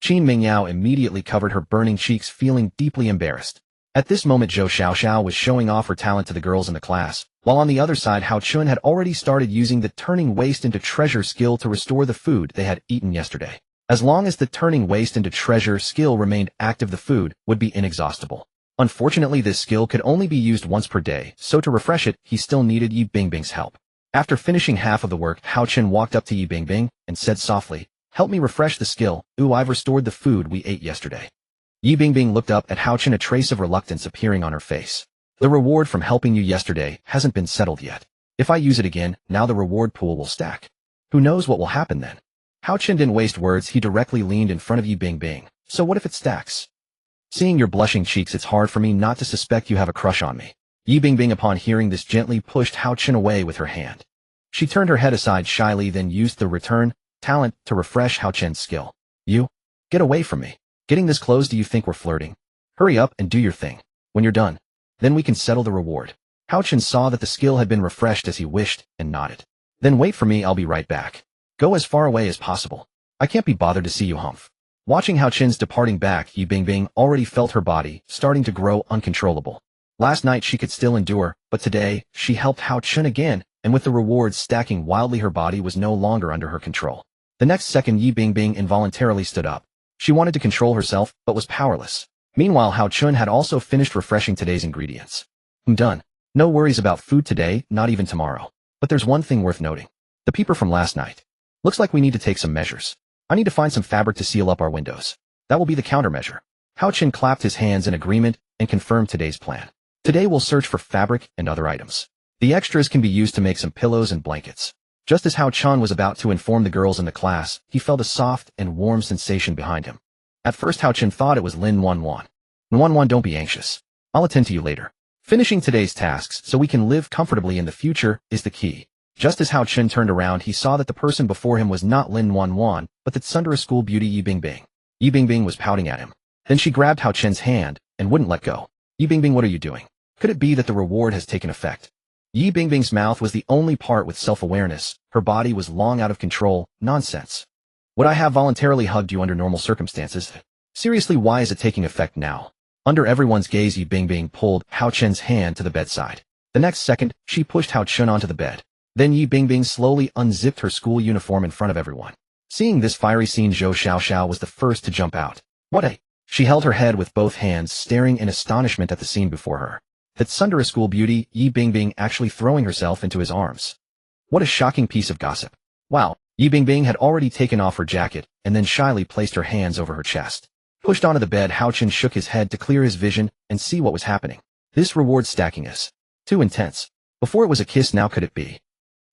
Qin Mingyao immediately covered her burning cheeks, feeling deeply embarrassed. At this moment Zhou Xiaoxiao was showing off her talent to the girls in the class, while on the other side Hao Chun had already started using the turning waste into treasure skill to restore the food they had eaten yesterday. As long as the turning waste into treasure skill remained active, the food would be inexhaustible. Unfortunately, this skill could only be used once per day, so to refresh it, he still needed Yi Bingbing's help. After finishing half of the work, Hao Chun walked up to Yi Bingbing and said softly, help me refresh the skill. Ooh, I've restored the food we ate yesterday. Yi Bingbing looked up at Hao Chun, a trace of reluctance appearing on her face. The reward from helping you yesterday hasn't been settled yet. If I use it again, now the reward pool will stack. Who knows what will happen then? Hao Chun didn't waste words, he directly leaned in front of Yi Bingbing. So what if it stacks? Seeing your blushing cheeks, it's hard for me not to suspect you have a crush on me. Yi Bingbing upon hearing this gently pushed Hao Chun away with her hand. She turned her head aside shyly, then used the return talent to refresh Hao Chun's skill. You? Get away from me. Getting this close, do you think we're flirting? Hurry up and do your thing. When you're done, then we can settle the reward. Hao Chun saw that the skill had been refreshed as he wished and nodded. Then wait for me, I'll be right back. Go as far away as possible. I can't be bothered to see you humph. Watching Hao Chun's departing back, Yi Bingbing already felt her body starting to grow uncontrollable. Last night she could still endure, but today, she helped Hao Chun again, and with the rewards stacking wildly, her body was no longer under her control. The next second, Yi Bingbing involuntarily stood up. She wanted to control herself, but was powerless. Meanwhile, Hao Chun had also finished refreshing today's ingredients. I'm done. No worries about food today, not even tomorrow. But there's one thing worth noting. The peeper from last night. Looks like we need to take some measures. I need to find some fabric to seal up our windows. That will be the countermeasure. Hao Chun clapped his hands in agreement and confirmed today's plan. Today we'll search for fabric and other items. The extras can be used to make some pillows and blankets. Just as Hao Chun was about to inform the girls in the class, he felt a soft and warm sensation behind him. At first Hao Chun thought it was Lin Wanwan. Wanwan, don't be anxious. I'll attend to you later. Finishing today's tasks so we can live comfortably in the future is the key. Just as Hao Chun turned around, he saw that the person before him was not Lin Wanwan, but the Tsundere school beauty Yi Bingbing. Yi Bingbing was pouting at him. Then she grabbed Hao Chun's hand and wouldn't let go. Yi Bingbing, what are you doing? Could it be that the reward has taken effect? Yi Bingbing's mouth was the only part with self-awareness. Her body was long out of control. Nonsense. Would I have voluntarily hugged you under normal circumstances? Seriously, why is it taking effect now? Under everyone's gaze, Yi Bingbing pulled Hao Chun's hand to the bedside. The next second, she pushed Hao Chun onto the bed. Then Yi Bingbing slowly unzipped her school uniform in front of everyone. Seeing this fiery scene, Zhou Xiaoxiao was the first to jump out. What a... She held her head with both hands, staring in astonishment at the scene before her. That Tsundere school beauty, Yi Bingbing, actually throwing herself into his arms. What a shocking piece of gossip. Wow. Yi Bingbing had already taken off her jacket, and then shyly placed her hands over her chest. Pushed onto the bed, Hao Chun shook his head to clear his vision and see what was happening. This reward stacking is too intense. Before it was a kiss, now could it be?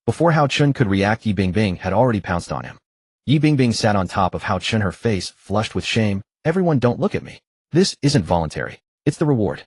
Before Hao Chun could react, Yi Bingbing had already pounced on him. Yi Bingbing sat on top of Hao Chun, her face flushed with shame. Everyone, don't look at me. This isn't voluntary. It's the reward.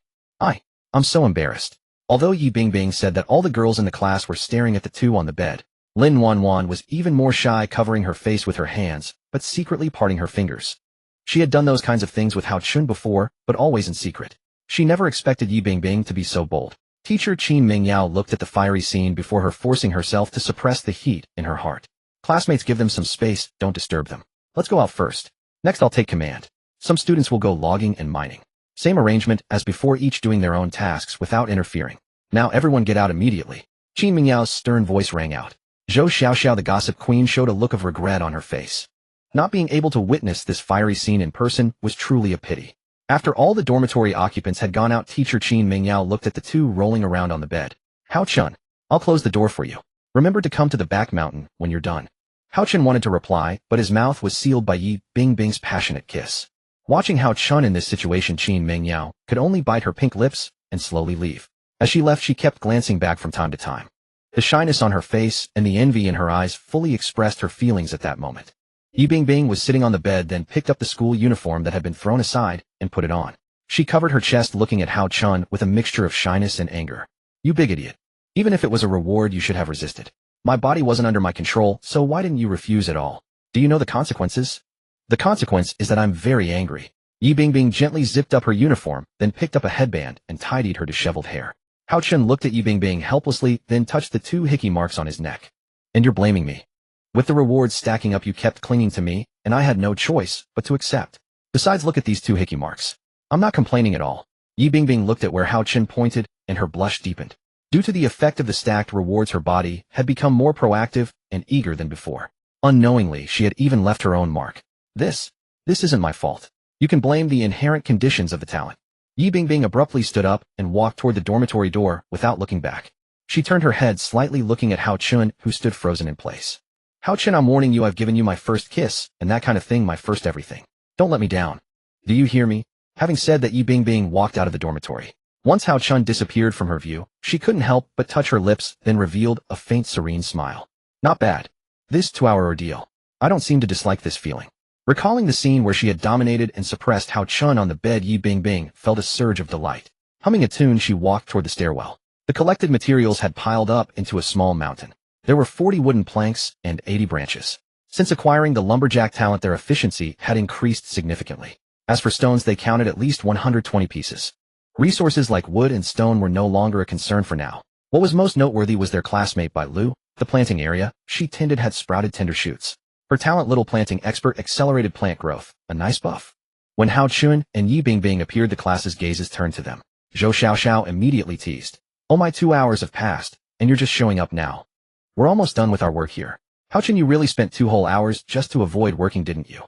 I'm so embarrassed. Although Yi Bingbing said that all the girls in the class were staring at the two on the bed, Lin Wanwan was even more shy, covering her face with her hands, but secretly parting her fingers. She had done those kinds of things with Hao Chun before, but always in secret. She never expected Yi Bingbing to be so bold. Teacher Qin Mingyao looked at the fiery scene before her, forcing herself to suppress the heat in her heart. Classmates, give them some space, don't disturb them. Let's go out first. Next I'll take command. Some students will go logging and mining. Same arrangement as before, each doing their own tasks without interfering. Now everyone get out immediately. Qin Mingyao's stern voice rang out. Zhou Xiaoxiao, the gossip queen, showed a look of regret on her face. Not being able to witness this fiery scene in person was truly a pity. After all the dormitory occupants had gone out, teacher Qin Mingyao looked at the two rolling around on the bed. Hao Chun, I'll close the door for you. Remember to come to the back mountain when you're done. Hao Chun wanted to reply, but his mouth was sealed by Yi Bingbing's passionate kiss. Watching Hao Chun in this situation, Qin Mingyao could only bite her pink lips and slowly leave. As she left, she kept glancing back from time to time. The shyness on her face and the envy in her eyes fully expressed her feelings at that moment. Yi Bingbing was sitting on the bed, then picked up the school uniform that had been thrown aside and put it on. She covered her chest, looking at Hao Chun with a mixture of shyness and anger. You big idiot. Even if it was a reward, you should have resisted. My body wasn't under my control, so why didn't you refuse at all? Do you know the consequences? The consequence is that I'm very angry. Yi Bingbing gently zipped up her uniform, then picked up a headband and tidied her disheveled hair. Hao Chun looked at Yi Bingbing helplessly, then touched the 2 hickey marks on his neck. And you're blaming me. With the rewards stacking up, you kept clinging to me, and I had no choice but to accept. Besides, look at these 2 hickey marks. I'm not complaining at all. Yi Bingbing looked at where Hao Chun pointed, and her blush deepened. Due to the effect of the stacked rewards, her body had become more proactive and eager than before. Unknowingly, she had even left her own mark. This isn't my fault. You can blame the inherent conditions of the talent. Yi Bingbing abruptly stood up and walked toward the dormitory door without looking back. She turned her head slightly, looking at Hao Chun, who stood frozen in place. Hao Chun, I'm warning you, I've given you my first kiss, and that kind of thing, my first everything. Don't let me down. Do you hear me? Having said that, Yi Bingbing walked out of the dormitory. Once Hao Chun disappeared from her view, she couldn't help but touch her lips, then revealed a faint, serene smile. Not bad. This 2-hour ordeal. I don't seem to dislike this feeling. Recalling the scene where she had dominated and suppressed Hao Chun on the bed, Yi Bingbing felt a surge of delight. Humming a tune, she walked toward the stairwell. The collected materials had piled up into a small mountain. There were 40 wooden planks and 80 branches. Since acquiring the lumberjack talent, their efficiency had increased significantly. As for stones, they counted at least 120 pieces. Resources like wood and stone were no longer a concern for now. What was most noteworthy was their classmate Bai Lu. The planting area she tended had sprouted tender shoots. Her talent, little planting expert, accelerated plant growth, a nice buff. When Hao Chun and Yi Bingbing appeared, the class's gazes turned to them. Zhou Xiaoxiao immediately teased. Oh, my 2 hours have passed, and you're just showing up now. We're almost done with our work here. Hao Chun, you really spent 2 whole hours just to avoid working, didn't you?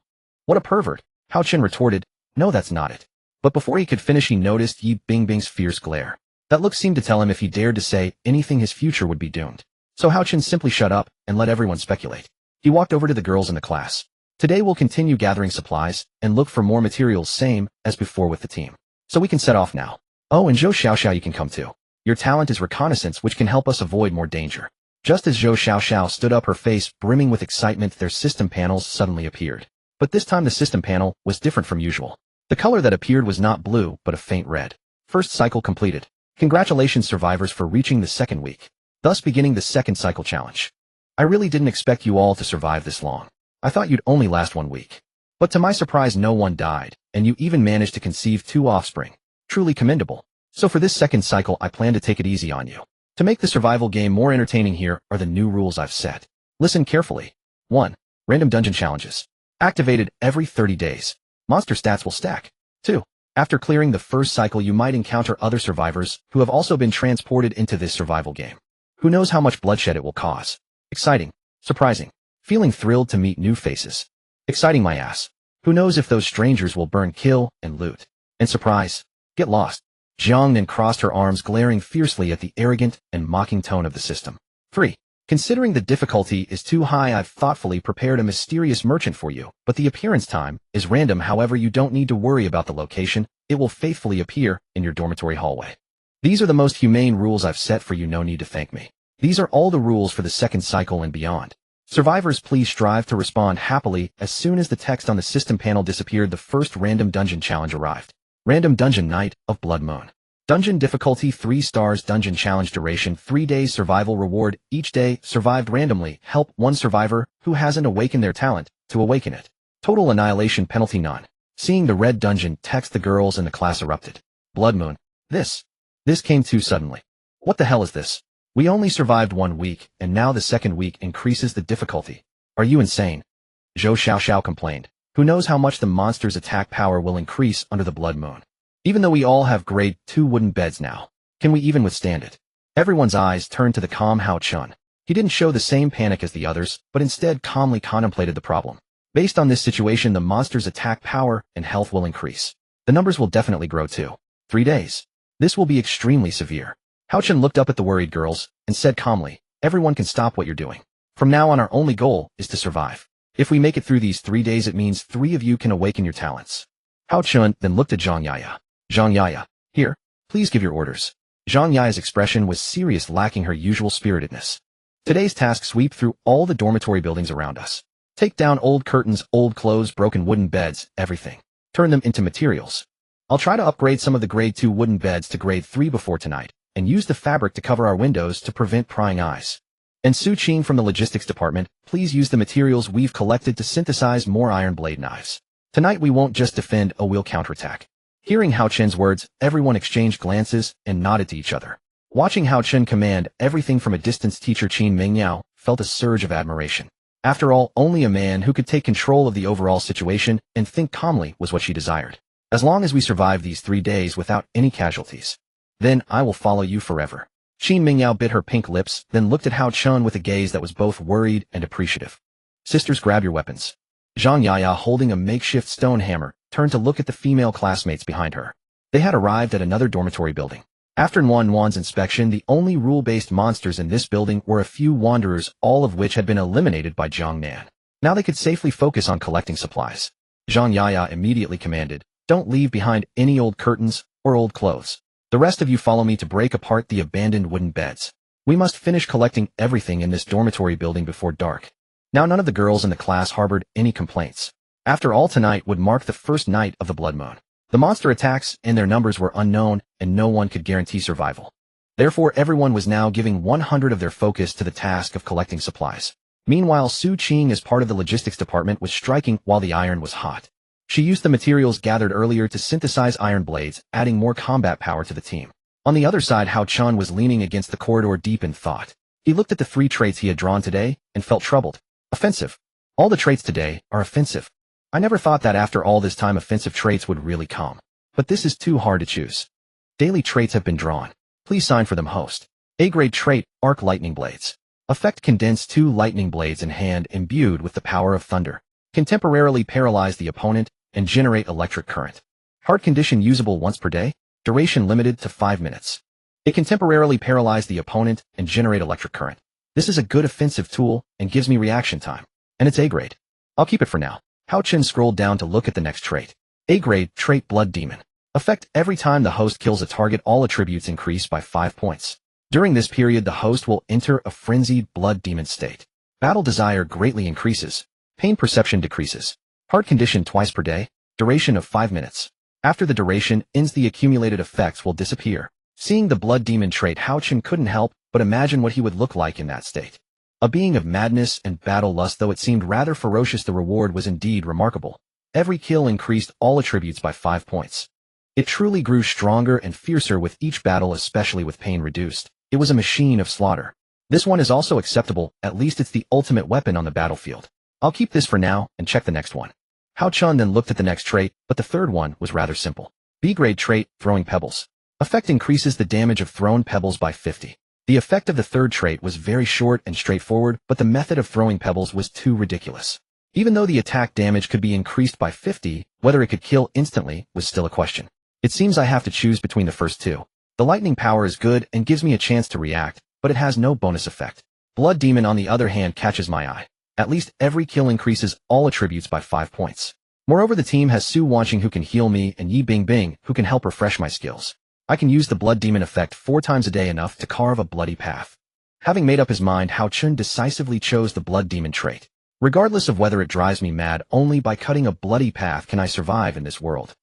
What a pervert, Hao Chun retorted. No, that's not it. But before he could finish, he noticed Yi Bingbing's fierce glare. That look seemed to tell him if he dared to say anything, his future would be doomed. So Hao Chun simply shut up and let everyone speculate. He walked over to the girls in the class. Today we'll continue gathering supplies and look for more materials, same as before with the team. So we can set off now. Oh, and Zhou Xiaoxiao, you can come too. Your talent is reconnaissance, which can help us avoid more danger. Just as Zhou Xiaoxiao stood up, her face brimming with excitement, their system panels suddenly appeared. But this time the system panel was different from usual. The color that appeared was not blue, but a faint red. First cycle completed. Congratulations, survivors, for reaching the 2nd week, thus beginning the 2nd cycle challenge. I really didn't expect you all to survive this long. I thought you'd only last 1 week. But to my surprise, no one died, and you even managed to conceive 2 offspring. Truly commendable. So for this 2nd cycle, I plan to take it easy on you. To make the survival game more entertaining, here are the new rules I've set. Listen carefully. 1. Random dungeon challenges. Activated every 30 days. Monster stats will stack. 2. After clearing the 1st cycle, you might encounter other survivors who have also been transported into this survival game. Who knows how much bloodshed it will cause? Exciting. Surprising. Feeling thrilled to meet new faces. Exciting my ass. Who knows if those strangers will burn, kill, and loot? And surprise. Get lost. Jiang then crossed her arms, glaring fiercely at the arrogant and mocking tone of the system. 3. Considering the difficulty is too high, I've thoughtfully prepared a mysterious merchant for you, but the appearance time is random. However, you don't need to worry about the location. It will faithfully appear in your dormitory hallway. These are the most humane rules I've set for you. No need to thank me. These are all the rules for the 2nd cycle and beyond. Survivors, please strive to respond happily. As soon as the text on the system panel disappeared, the first random dungeon challenge arrived. Random Dungeon, Night of Blood Moon. Dungeon difficulty 3 stars. Dungeon challenge duration 3 days. Survival reward: each day survived randomly. Help 1 survivor who hasn't awakened their talent to awaken it. Total annihilation penalty none. Seeing the red dungeon text, the girls in the class erupted. Blood Moon. This came too suddenly. What the hell is this? We only survived 1 week, and now the 2nd week increases the difficulty. Are you insane? Zhou Xiaoxiao complained. Who knows how much the monster's attack power will increase under the Blood Moon? Even though we all have grade 2 wooden beds now, can we even withstand it? Everyone's eyes turned to the calm Hao Chun. He didn't show the same panic as the others, but instead calmly contemplated the problem. Based on this situation, the monster's attack power and health will increase. The numbers will definitely grow too. 3 days. This will be extremely severe. Hao Chen looked up at the worried girls and said calmly, everyone can stop what you're doing. From now on, our only goal is to survive. If we make it through these 3 days, it means 3 of you can awaken your talents. Hao Chen then looked at Zhang Yaya. Zhang Yaya, here, please give your orders. Zhang Yaya's expression was serious, lacking her usual spiritedness. Today's task: sweep through all the dormitory buildings around us. Take down old curtains, old clothes, broken wooden beds, everything. Turn them into materials. I'll try to upgrade some of the grade 2 wooden beds to grade 3 before tonight, and use the fabric to cover our windows to prevent prying eyes. And Su Qing from the logistics department, please use the materials we've collected to synthesize more iron blade knives. Tonight we won't just defend, we'll counterattack. Hearing Hao Chen's words, everyone exchanged glances and nodded to each other. Watching Hao Chen command everything from a distance, teacher Qin Mingyao felt a surge of admiration. After all, only a man who could take control of the overall situation and think calmly was what she desired. As long as we survive these 3 days without any casualties, then I will follow you forever. Qin Mingyao bit her pink lips, then looked at Hao Chen with a gaze that was both worried and appreciative. Sisters, grab your weapons. Zhang Yaya, holding a makeshift stone hammer, turned to look at the female classmates behind her. They had arrived at another dormitory building. After Nguyen Nguyen's inspection, the only rule-based monsters in this building were a few wanderers, all of which had been eliminated by Jiang Nan. Now they could safely focus on collecting supplies. Zhang Yaya immediately commanded, don't leave behind any old curtains or old clothes. The rest of you follow me to break apart the abandoned wooden beds. We must finish collecting everything in this dormitory building before dark. Now none of the girls in the class harbored any complaints. After all, tonight would mark the first night of the blood moon. The monster attacks and their numbers were unknown, and no one could guarantee survival. Therefore, everyone was now giving 100 of their focus to the task of collecting supplies. Meanwhile, Su Qing, as part of the logistics department, was striking while the iron was hot. She used the materials gathered earlier to synthesize iron blades, adding more combat power to the team. On the other side, Hao Chen was leaning against the corridor, deep in thought. He looked at the 3 traits he had drawn today and felt troubled. Offensive. All the traits today are offensive. I never thought that after all this time offensive traits would really come. But this is too hard to choose. Daily traits have been drawn. Please sign for them, host. A-grade trait, arc lightning blades. Effect: condense 2 lightning blades in hand imbued with the power of thunder. Can temporarily paralyze the opponent and generate electric current. Heart condition: usable once per day. Duration limited to 5 minutes. It can temporarily paralyze the opponent and generate electric current. This is a good offensive tool and gives me reaction time. And it's A-grade. I'll keep it for now. Hao Chen scrolled down to look at the next trait. A-grade trait, blood demon. Effect: every time the host kills a target, all attributes increase by 5 points. During this period, the host will enter a frenzied blood demon state. Battle desire greatly increases. Pain perception decreases. Heart condition twice per day. Duration of 5 minutes. After the duration ends, the accumulated effects will disappear. Seeing the blood demon trait, Hao Chen couldn't help but imagine what he would look like in that state. A being of madness and battle lust. Though it seemed rather ferocious, the reward was indeed remarkable. Every kill increased all attributes by 5 points. It truly grew stronger and fiercer with each battle, especially with pain reduced. It was a machine of slaughter. This one is also acceptable, at least it's the ultimate weapon on the battlefield. I'll keep this for now and check the next one. Hao Chen then looked at the next trait, but the third one was rather simple. B-grade trait, throwing pebbles. Effect: increases the damage of thrown pebbles by 50. The effect of the third trait was very short and straightforward, but the method of throwing pebbles was too ridiculous. Even though the attack damage could be increased by 50, whether it could kill instantly was still a question. It seems I have to choose between the first two. The lightning power is good and gives me a chance to react, but it has no bonus effect. Blood demon, on the other hand, catches my eye. At least every kill increases all attributes by 5 points. Moreover, the team has Su Wanqing, who can heal me, and Yi Bingbing, who can help refresh my skills. I can use the blood demon effect 4 times a day, enough to carve a bloody path. Having made up his mind, Hao Chen decisively chose the blood demon trait. Regardless of whether it drives me mad, only by cutting a bloody path can I survive in this world.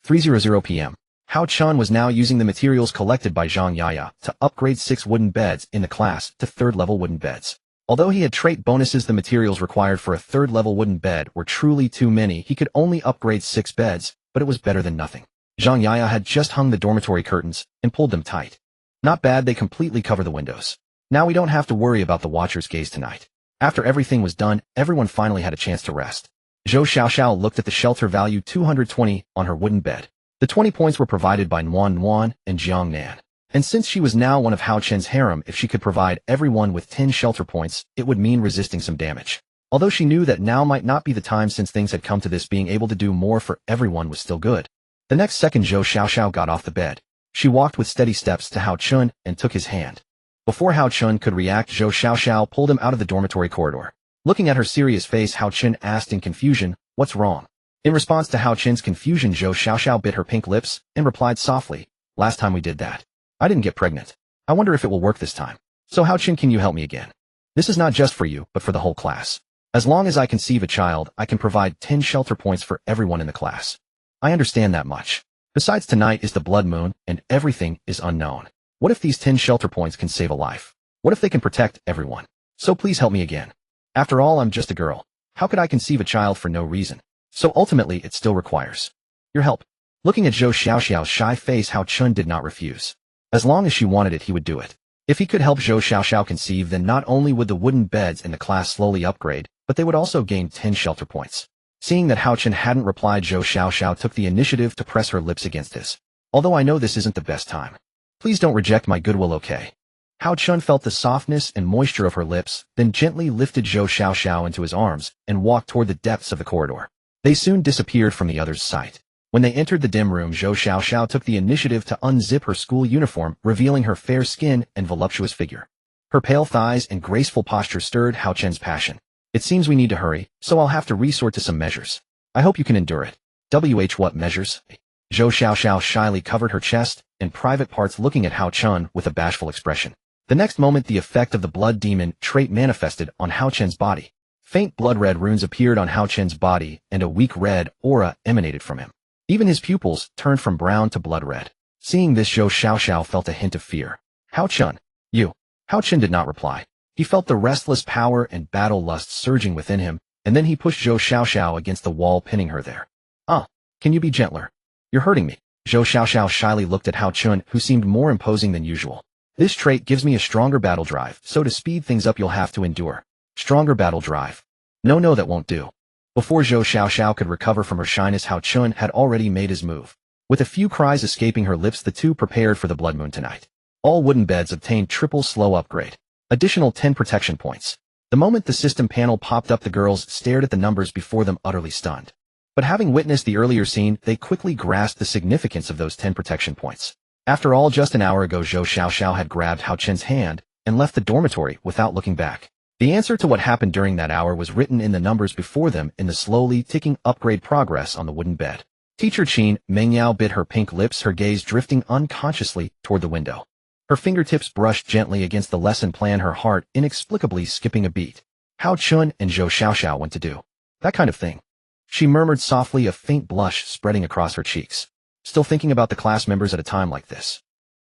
3:00 p.m. Hao Chen was now using the materials collected by Zhang Yaya to upgrade 6 wooden beds in the class to 3rd level wooden beds. Although he had trait bonuses, the materials required for a 3rd level wooden bed were truly too many. He could only upgrade 6 beds, but it was better than nothing. Zhang Yaya had just hung the dormitory curtains and pulled them tight. Not bad, they completely cover the windows. Now we don't have to worry about the watcher's gaze tonight. After everything was done, everyone finally had a chance to rest. Zhou Xiaoxiao looked at the shelter value 220 on her wooden bed. The 20 points were provided by Nguyen Nguyen and Jiang Nan. And since she was now one of Hao Chen's harem, if she could provide everyone with 10 shelter points, it would mean resisting some damage. Although she knew that now might not be the time since things had come to this, being able to do more for everyone was still good. The next second Zhou Xiaoxiao got off the bed. She walked with steady steps to Hao Chun and took his hand. Before Hao Chun could react, Zhou Xiaoxiao pulled him out of the dormitory corridor. Looking at her serious face, Hao Chun asked in confusion, "What's wrong?" In response to Hao Chun's confusion, Zhou Xiaoxiao bit her pink lips and replied softly, "Last time we did that, I didn't get pregnant. I wonder if it will work this time. So Hao Chun, can you help me again? This is not just for you, but for the whole class. As long as I conceive a child, I can provide 10 shelter points for everyone in the class. I understand that much. Besides, tonight is the blood moon, and everything is unknown. What if these 10 shelter points can save a life? What if they can protect everyone? So please help me again. After all, I'm just a girl. How could I conceive a child for no reason? So ultimately, it still requires your help." Looking at Zhou Xiaoxiao's shy face, Hao Chun did not refuse. As long as she wanted it, he would do it. If he could help Zhou Xiaoxiao conceive, then not only would the wooden beds in the class slowly upgrade, but they would also gain 10 shelter points. Seeing that Hao Chun hadn't replied, Zhou Xiaoxiao took the initiative to press her lips against his. "Although I know this isn't the best time. Please don't reject my goodwill, okay?" Hao Chun felt the softness and moisture of her lips, then gently lifted Zhou Xiaoxiao into his arms and walked toward the depths of the corridor. They soon disappeared from the other's sight. When they entered the dim room, Zhou Xiaoxiao took the initiative to unzip her school uniform, revealing her fair skin and voluptuous figure. Her pale thighs and graceful posture stirred Hao Chun's passion. "It seems we need to hurry, so I'll have to resort to some measures. I hope you can endure it." What measures? Zhou Xiaoxiao shyly covered her chest and private parts, looking at Hao Chun with a bashful expression. The next moment, the effect of the blood demon trait manifested on Hao Chun's body. Faint blood-red runes appeared on Hao Chun's body, and a weak red aura emanated from him. Even his pupils turned from brown to blood red. Seeing this, Zhou Xiaoxiao felt a hint of fear. "Hao Chun, you." Hao Chun did not reply. He felt the restless power and battle lust surging within him, and then he pushed Zhou Xiaoxiao against the wall, pinning her there. Can you be gentler? You're hurting me." Zhou Xiaoxiao shyly looked at Hao Chun, who seemed more imposing than usual. "This trait gives me a stronger battle drive, so to speed things up you'll have to endure." Stronger battle drive. No, that won't do. Before Zhou Xiaoxiao could recover from her shyness, Hao Chun had already made his move. With a few cries escaping her lips, the two prepared for the blood moon tonight. All wooden beds obtained triple slow upgrade. Additional 10 protection points. The moment the system panel popped up, the girls stared at the numbers before them, utterly stunned. But having witnessed the earlier scene, they quickly grasped the significance of those 10 protection points. After all, just an hour ago, Zhou Xiaoxiao had grabbed Hao Chun's hand and left the dormitory without looking back. The answer to what happened during that hour was written in the numbers before them in the slowly ticking upgrade progress on the wooden bed. Teacher Qin Mengyao bit her pink lips, her gaze drifting unconsciously toward the window. Her fingertips brushed gently against the lesson plan, her heart inexplicably skipping a beat. Hao Chun and Zhou Xiaoxiao went to do that kind of thing. She murmured softly, a faint blush spreading across her cheeks. Still thinking about the class members at a time like this.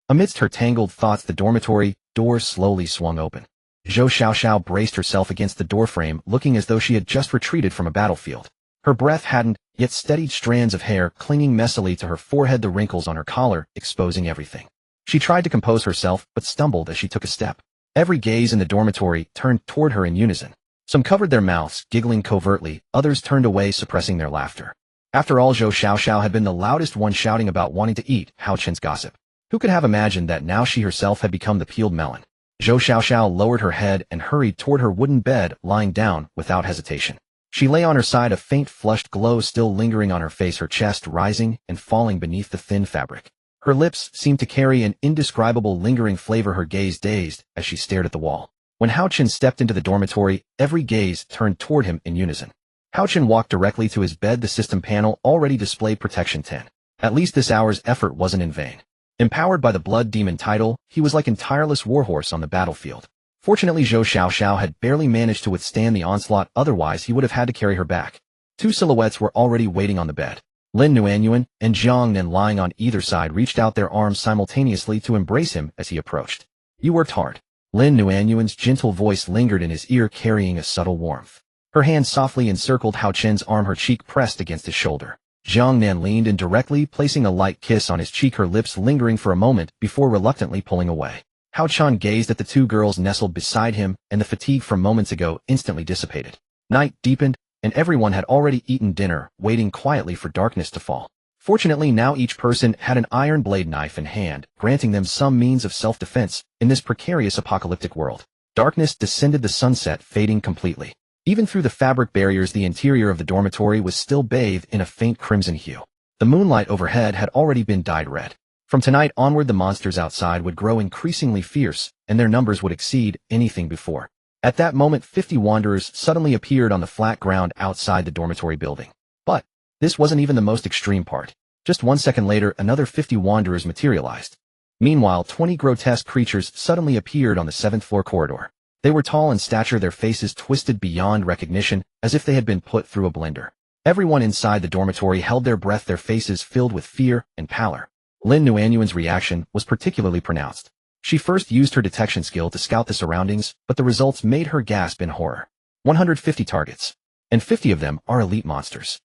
Amidst her tangled thoughts, the dormitory door slowly swung open. Zhou Xiaoxiao braced herself against the doorframe, looking as though she had just retreated from a battlefield. Her breath hadn't yet steadied, strands of hair clinging messily to her forehead, the wrinkles on her collar exposing everything. She tried to compose herself, but stumbled as she took a step. Every gaze in the dormitory turned toward her in unison. Some covered their mouths, giggling covertly, others turned away, suppressing their laughter. After all, Zhou Xiaoxiao had been the loudest one, shouting about wanting to eat Hao Chun's gossip. Who could have imagined that now she herself had become the peeled melon? Zhou Xiaoxiao lowered her head and hurried toward her wooden bed, lying down without hesitation. She lay on her side, a faint flushed glow still lingering on her face, her chest rising and falling beneath the thin fabric. Her lips seemed to carry an indescribable lingering flavor, her gaze dazed as she stared at the wall. When Hao Chun stepped into the dormitory, every gaze turned toward him in unison. Hao Chun walked directly to his bed. The system panel already displayed protection 10. At least this hour's effort wasn't in vain. Empowered by the blood demon title, he was like a tireless warhorse on the battlefield. Fortunately, Zhou Xiaoxiao had barely managed to withstand the onslaught, otherwise he would have had to carry her back. Two silhouettes were already waiting on the bed. Lin Nuanyuan and Jiang Nan, lying on either side, reached out their arms simultaneously to embrace him as he approached. "You worked hard." Lin Nuanyuan's gentle voice lingered in his ear, carrying a subtle warmth. Her hand softly encircled Hao Chun's arm, her cheek pressed against his shoulder. Jiang Nan leaned in directly, placing a light kiss on his cheek, her lips lingering for a moment before reluctantly pulling away. Hao Chun gazed at the two girls nestled beside him, and the fatigue from moments ago instantly dissipated. Night deepened, and everyone had already eaten dinner, waiting quietly for darkness to fall. Fortunately, now each person had an iron blade knife in hand, granting them some means of self-defense in this precarious apocalyptic world. Darkness descended, the sunset fading completely. Even through the fabric barriers, the interior of the dormitory was still bathed in a faint crimson hue. The moonlight overhead had already been dyed red. From tonight onward, the monsters outside would grow increasingly fierce, and their numbers would exceed anything before. At that moment, 50 wanderers suddenly appeared on the flat ground outside the dormitory building. But this wasn't even the most extreme part. Just 1 second later, another 50 wanderers materialized. Meanwhile, 20 grotesque creatures suddenly appeared on the 7th floor corridor. They were tall in stature, their faces twisted beyond recognition, as if they had been put through a blender. Everyone inside the dormitory held their breath, their faces filled with fear and pallor. Lin Nuanyuan's reaction was particularly pronounced. She first used her detection skill to scout the surroundings, but the results made her gasp in horror. 150 targets. And 50 of them are elite monsters.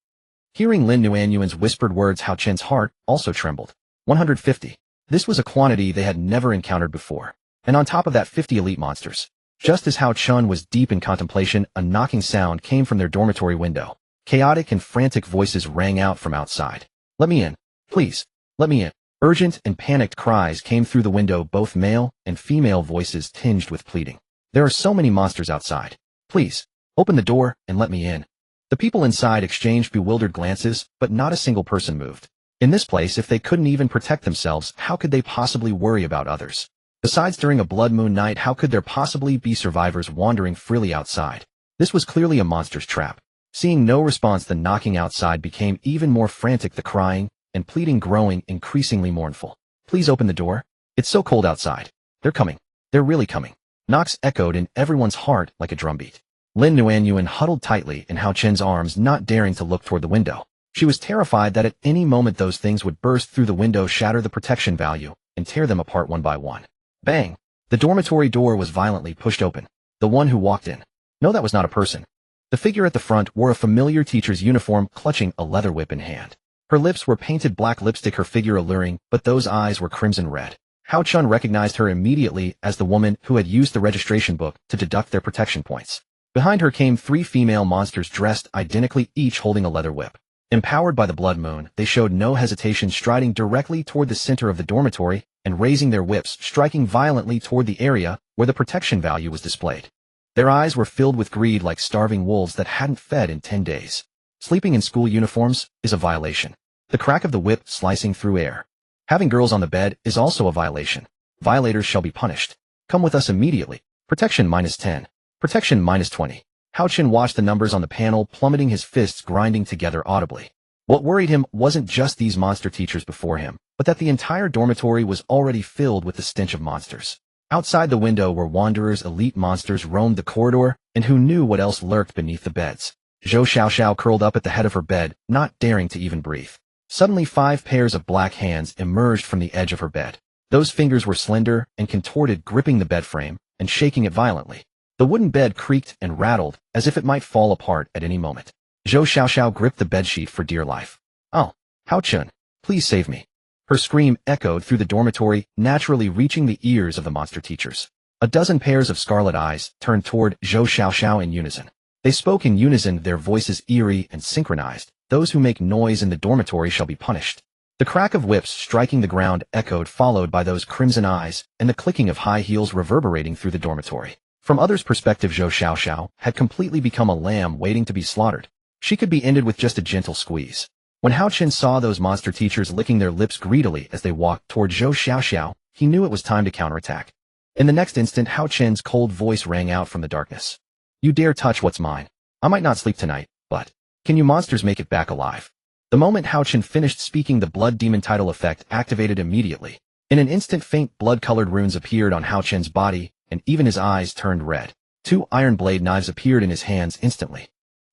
Hearing Lin Nuanyuan's whispered words, Hao Chen's heart also trembled. 150. This was a quantity they had never encountered before. And on top of that, 50 elite monsters. Just as Hao Chen was deep in contemplation, a knocking sound came from their dormitory window. Chaotic and frantic voices rang out from outside. "Let me in. Please. Let me in." Urgent and panicked cries came through the window, both male and female voices tinged with pleading. "There are so many monsters outside. Please, open the door and let me in." The people inside exchanged bewildered glances, but not a single person moved. In this place, if they couldn't even protect themselves, how could they possibly worry about others? Besides, during a blood moon night, how could there possibly be survivors wandering freely outside? This was clearly a monster's trap. Seeing no response, the knocking outside became even more frantic, the crying and pleading growing increasingly mournful. "Please open the door. It's so cold outside. They're coming. They're really coming." Knocks echoed in everyone's heart like a drumbeat. Lin Nuanyuan huddled tightly in Hao Chen's arms, not daring to look toward the window. She was terrified that at any moment those things would burst through the window, shatter the protection value, and tear them apart one by one. Bang! The dormitory door was violently pushed open. The one who walked in. No, that was not a person. The figure at the front wore a familiar teacher's uniform, clutching a leather whip in hand. Her lips were painted black lipstick, her figure alluring, but those eyes were crimson red. Hao Chen recognized her immediately as the woman who had used the registration book to deduct their protection points. Behind her came 3 female monsters dressed identically, each holding a leather whip. Empowered by the blood moon, they showed no hesitation, striding directly toward the center of the dormitory and raising their whips, striking violently toward the area where the protection value was displayed. Their eyes were filled with greed, like starving wolves that hadn't fed in 10 days. Sleeping in school uniforms is a violation. The crack of the whip slicing through air. Having girls on the bed is also a violation. Violators shall be punished. Come with us immediately. Protection -10. Protection -20. Hao Chen watched the numbers on the panel plummeting, his fists grinding together audibly. What worried him wasn't just these monster teachers before him, but that the entire dormitory was already filled with the stench of monsters. Outside the window were wanderers, elite monsters roamed the corridor, and who knew what else lurked beneath the beds. Zhou Xiaoxiao curled up at the head of her bed, not daring to even breathe. Suddenly 5 pairs of black hands emerged from the edge of her bed. Those fingers were slender and contorted, gripping the bed frame and shaking it violently. The wooden bed creaked and rattled as if it might fall apart at any moment. Zhou Xiaoxiao gripped the bedsheet for dear life. "Oh, Hao Chen, please save me." Her scream echoed through the dormitory, naturally reaching the ears of the monster teachers. A dozen pairs of scarlet eyes turned toward Zhou Xiaoxiao in unison. They spoke in unison, their voices eerie and synchronized. "Those who make noise in the dormitory shall be punished." The crack of whips striking the ground echoed, followed by those crimson eyes and the clicking of high heels reverberating through the dormitory. From others' perspective, Zhou Xiaoxiao had completely become a lamb waiting to be slaughtered. She could be ended with just a gentle squeeze. When Hao Chen saw those monster teachers licking their lips greedily as they walked toward Zhou Xiaoxiao, he knew it was time to counterattack. In the next instant, Hao Chen's cold voice rang out from the darkness. "You dare touch what's mine? I might not sleep tonight, but can you monsters make it back alive?" The moment Hao Chen finished speaking, the blood demon title effect activated immediately. In an instant, faint blood-colored runes appeared on Hao Chen's body, and even his eyes turned red. 2 iron blade knives appeared in his hands instantly.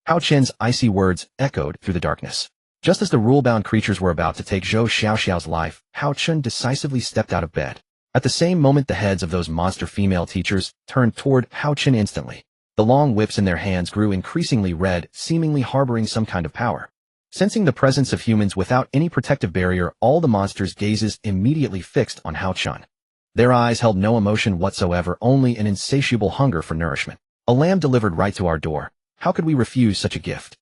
Hao Chen's icy words echoed through the darkness. Just as the rule-bound creatures were about to take Zhou Xiaoxiao's life, Hao Chen decisively stepped out of bed. At the same moment, the heads of those monster female teachers turned toward Hao Chen instantly. The long whips in their hands grew increasingly red, seemingly harboring some kind of power. Sensing the presence of humans without any protective barrier, all the monsters' gazes immediately fixed on Hao Chen. Their eyes held no emotion whatsoever, only an insatiable hunger for nourishment. "A lamb delivered right to our door. How could we refuse such a gift?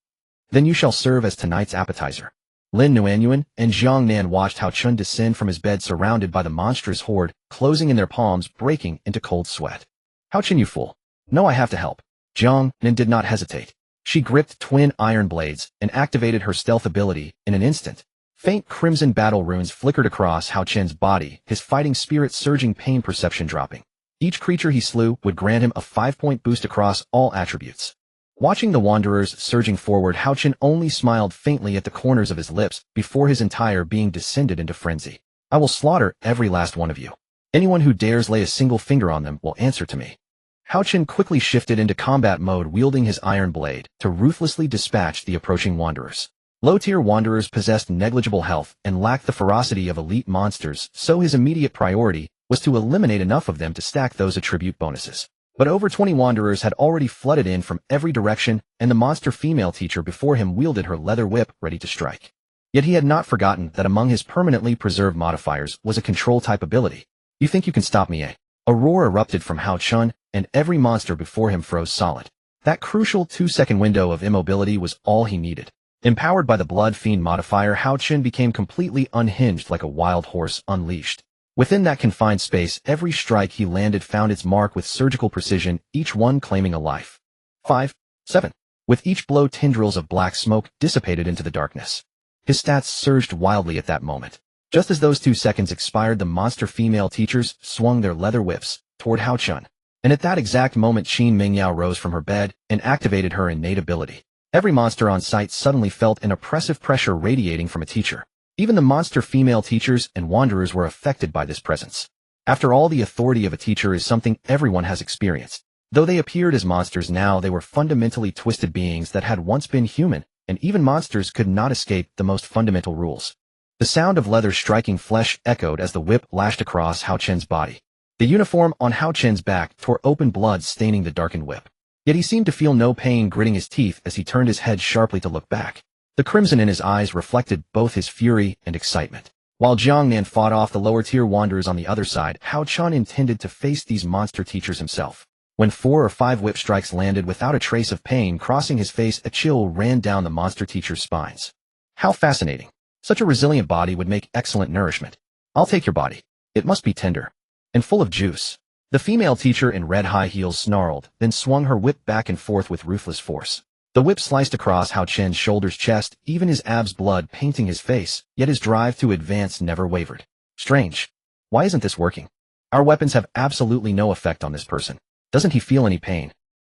Then you shall serve as tonight's appetizer." Lin Nuanyuan and Jiang Nan watched Hao Chen descend from his bed, surrounded by the monstrous horde, closing in their palms, breaking into cold sweat. "Hao Chen, you fool. No, I have to help. Jiang Nin did not hesitate. She gripped twin iron blades and activated her stealth ability in an instant. Faint crimson battle runes flickered across Hao Chen's body, his fighting spirit surging, pain perception dropping. Each creature he slew would grant him a 5-point boost across all attributes. Watching the wanderers surging forward, Hao Chen only smiled faintly at the corners of his lips before his entire being descended into frenzy. I will slaughter every last one of you. Anyone who dares lay a single finger on them will answer to me. Hao Chen quickly shifted into combat mode, wielding his iron blade to ruthlessly dispatch the approaching wanderers. Low-tier wanderers possessed negligible health and lacked the ferocity of elite monsters, so his immediate priority was to eliminate enough of them to stack those attribute bonuses. But over 20 wanderers had already flooded in from every direction, and the monster female teacher before him wielded her leather whip, ready to strike. Yet he had not forgotten that among his permanently preserved modifiers was a control-type ability. You think you can stop me, eh? A roar erupted from Hao Chen, and every monster before him froze solid. That crucial 2-second window of immobility was all he needed. Empowered by the Blood Fiend modifier, Hao Chen became completely unhinged, like a wild horse unleashed. Within that confined space, every strike he landed found its mark with surgical precision, each one claiming a life. 5, 7. With each blow, tendrils of black smoke dissipated into the darkness. His stats surged wildly at that moment. Just as those 2 seconds expired, the monster female teachers swung their leather whips toward Hao Chen. And at that exact moment, Qin Mingyao rose from her bed and activated her innate ability. Every monster on site suddenly felt an oppressive pressure radiating from a teacher. Even the monster female teachers and wanderers were affected by this presence. After all, the authority of a teacher is something everyone has experienced. Though they appeared as monsters now, they were fundamentally twisted beings that had once been human, and even monsters could not escape the most fundamental rules. The sound of leather striking flesh echoed as the whip lashed across Hao Chen's body. The uniform on Hao Chen's back tore open, blood staining the darkened whip. Yet he seemed to feel no pain, gritting his teeth as he turned his head sharply to look back. The crimson in his eyes reflected both his fury and excitement. While Jiang Nan fought off the lower-tier wanderers on the other side, Hao Chen intended to face these monster teachers himself. When 4 or 5 whip strikes landed without a trace of pain crossing his face, a chill ran down the monster teacher's spines. How fascinating. Such a resilient body would make excellent nourishment. I'll take your body. It must be tender and full of juice. The female teacher in red high heels snarled, then swung her whip back and forth with ruthless force. The whip sliced across Hao Chen's shoulders, chest, even his abs, blood painting his face, yet his drive to advance never wavered. Strange. Why isn't this working? Our weapons have absolutely no effect on this person. Doesn't he feel any pain?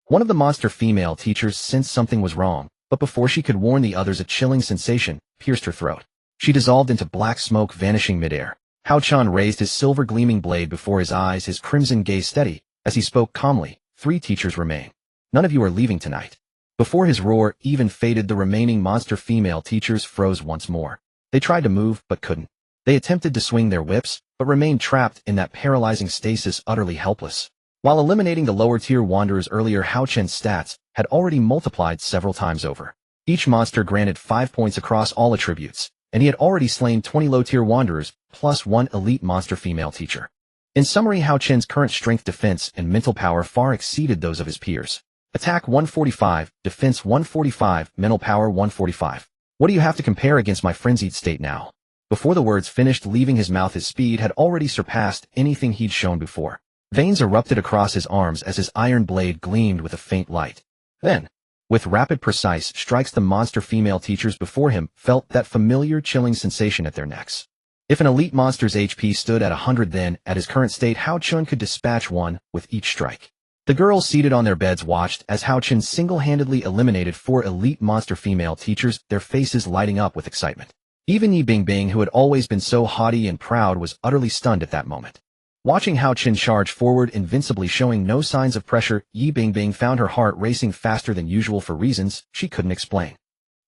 One of the monster female teachers sensed something was wrong, but before she could warn the others, a chilling sensation pierced her throat. She dissolved into black smoke, vanishing midair. Hao Chen raised his silver gleaming blade before his eyes, his crimson gaze steady, as he spoke calmly. 3 teachers remain. None of you are leaving tonight. Before his roar even faded, the remaining monster female teachers froze once more. They tried to move, but couldn't. They attempted to swing their whips, but remained trapped in that paralyzing stasis, utterly helpless. While eliminating the lower-tier wanderers earlier, Hao Chen's stats had already multiplied several times over. Each monster granted 5 points across all attributes, and he had already slain 20 low-tier wanderers, plus 1 elite monster female teacher. In summary, Hao Chen's current strength, defense, and mental power far exceeded those of his peers. Attack 145, defense 145, mental power 145. What do you have to compare against my frenzied state now? Before the words finished leaving his mouth, his speed had already surpassed anything he'd shown before. Veins erupted across his arms as his iron blade gleamed with a faint light. Then, with rapid, precise strikes, the monster female teachers before him felt that familiar chilling sensation at their necks. If an elite monster's HP stood at 100, then, at his current state, Hao Chen could dispatch 1 with each strike. The girls seated on their beds watched as Hao Chen single-handedly eliminated 4 elite monster female teachers, their faces lighting up with excitement. Even Yi Bingbing, who had always been so haughty and proud, was utterly stunned at that moment. Watching Hao Chen charge forward invincibly, showing no signs of pressure, Yi Bingbing found her heart racing faster than usual for reasons she couldn't explain.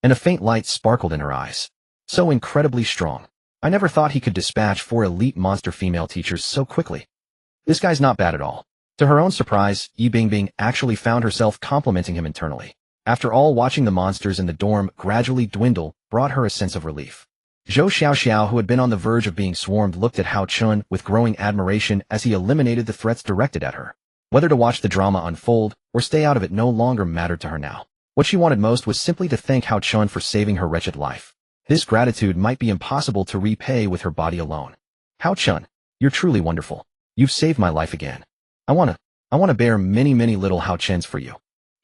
And a faint light sparkled in her eyes. So incredibly strong. I never thought he could dispatch 4 elite monster female teachers so quickly. This guy's not bad at all. To her own surprise, Yi Bingbing actually found herself complimenting him internally. After all, watching the monsters in the dorm gradually dwindle brought her a sense of relief. Zhou Xiaoxiao, who had been on the verge of being swarmed, looked at Hao Chen with growing admiration as he eliminated the threats directed at her. Whether to watch the drama unfold or stay out of it no longer mattered to her now. What she wanted most was simply to thank Hao Chen for saving her wretched life. This gratitude might be impossible to repay with her body alone. Hao Chen, you're truly wonderful. You've saved my life again. I wanna bear many little Hao Chens for you.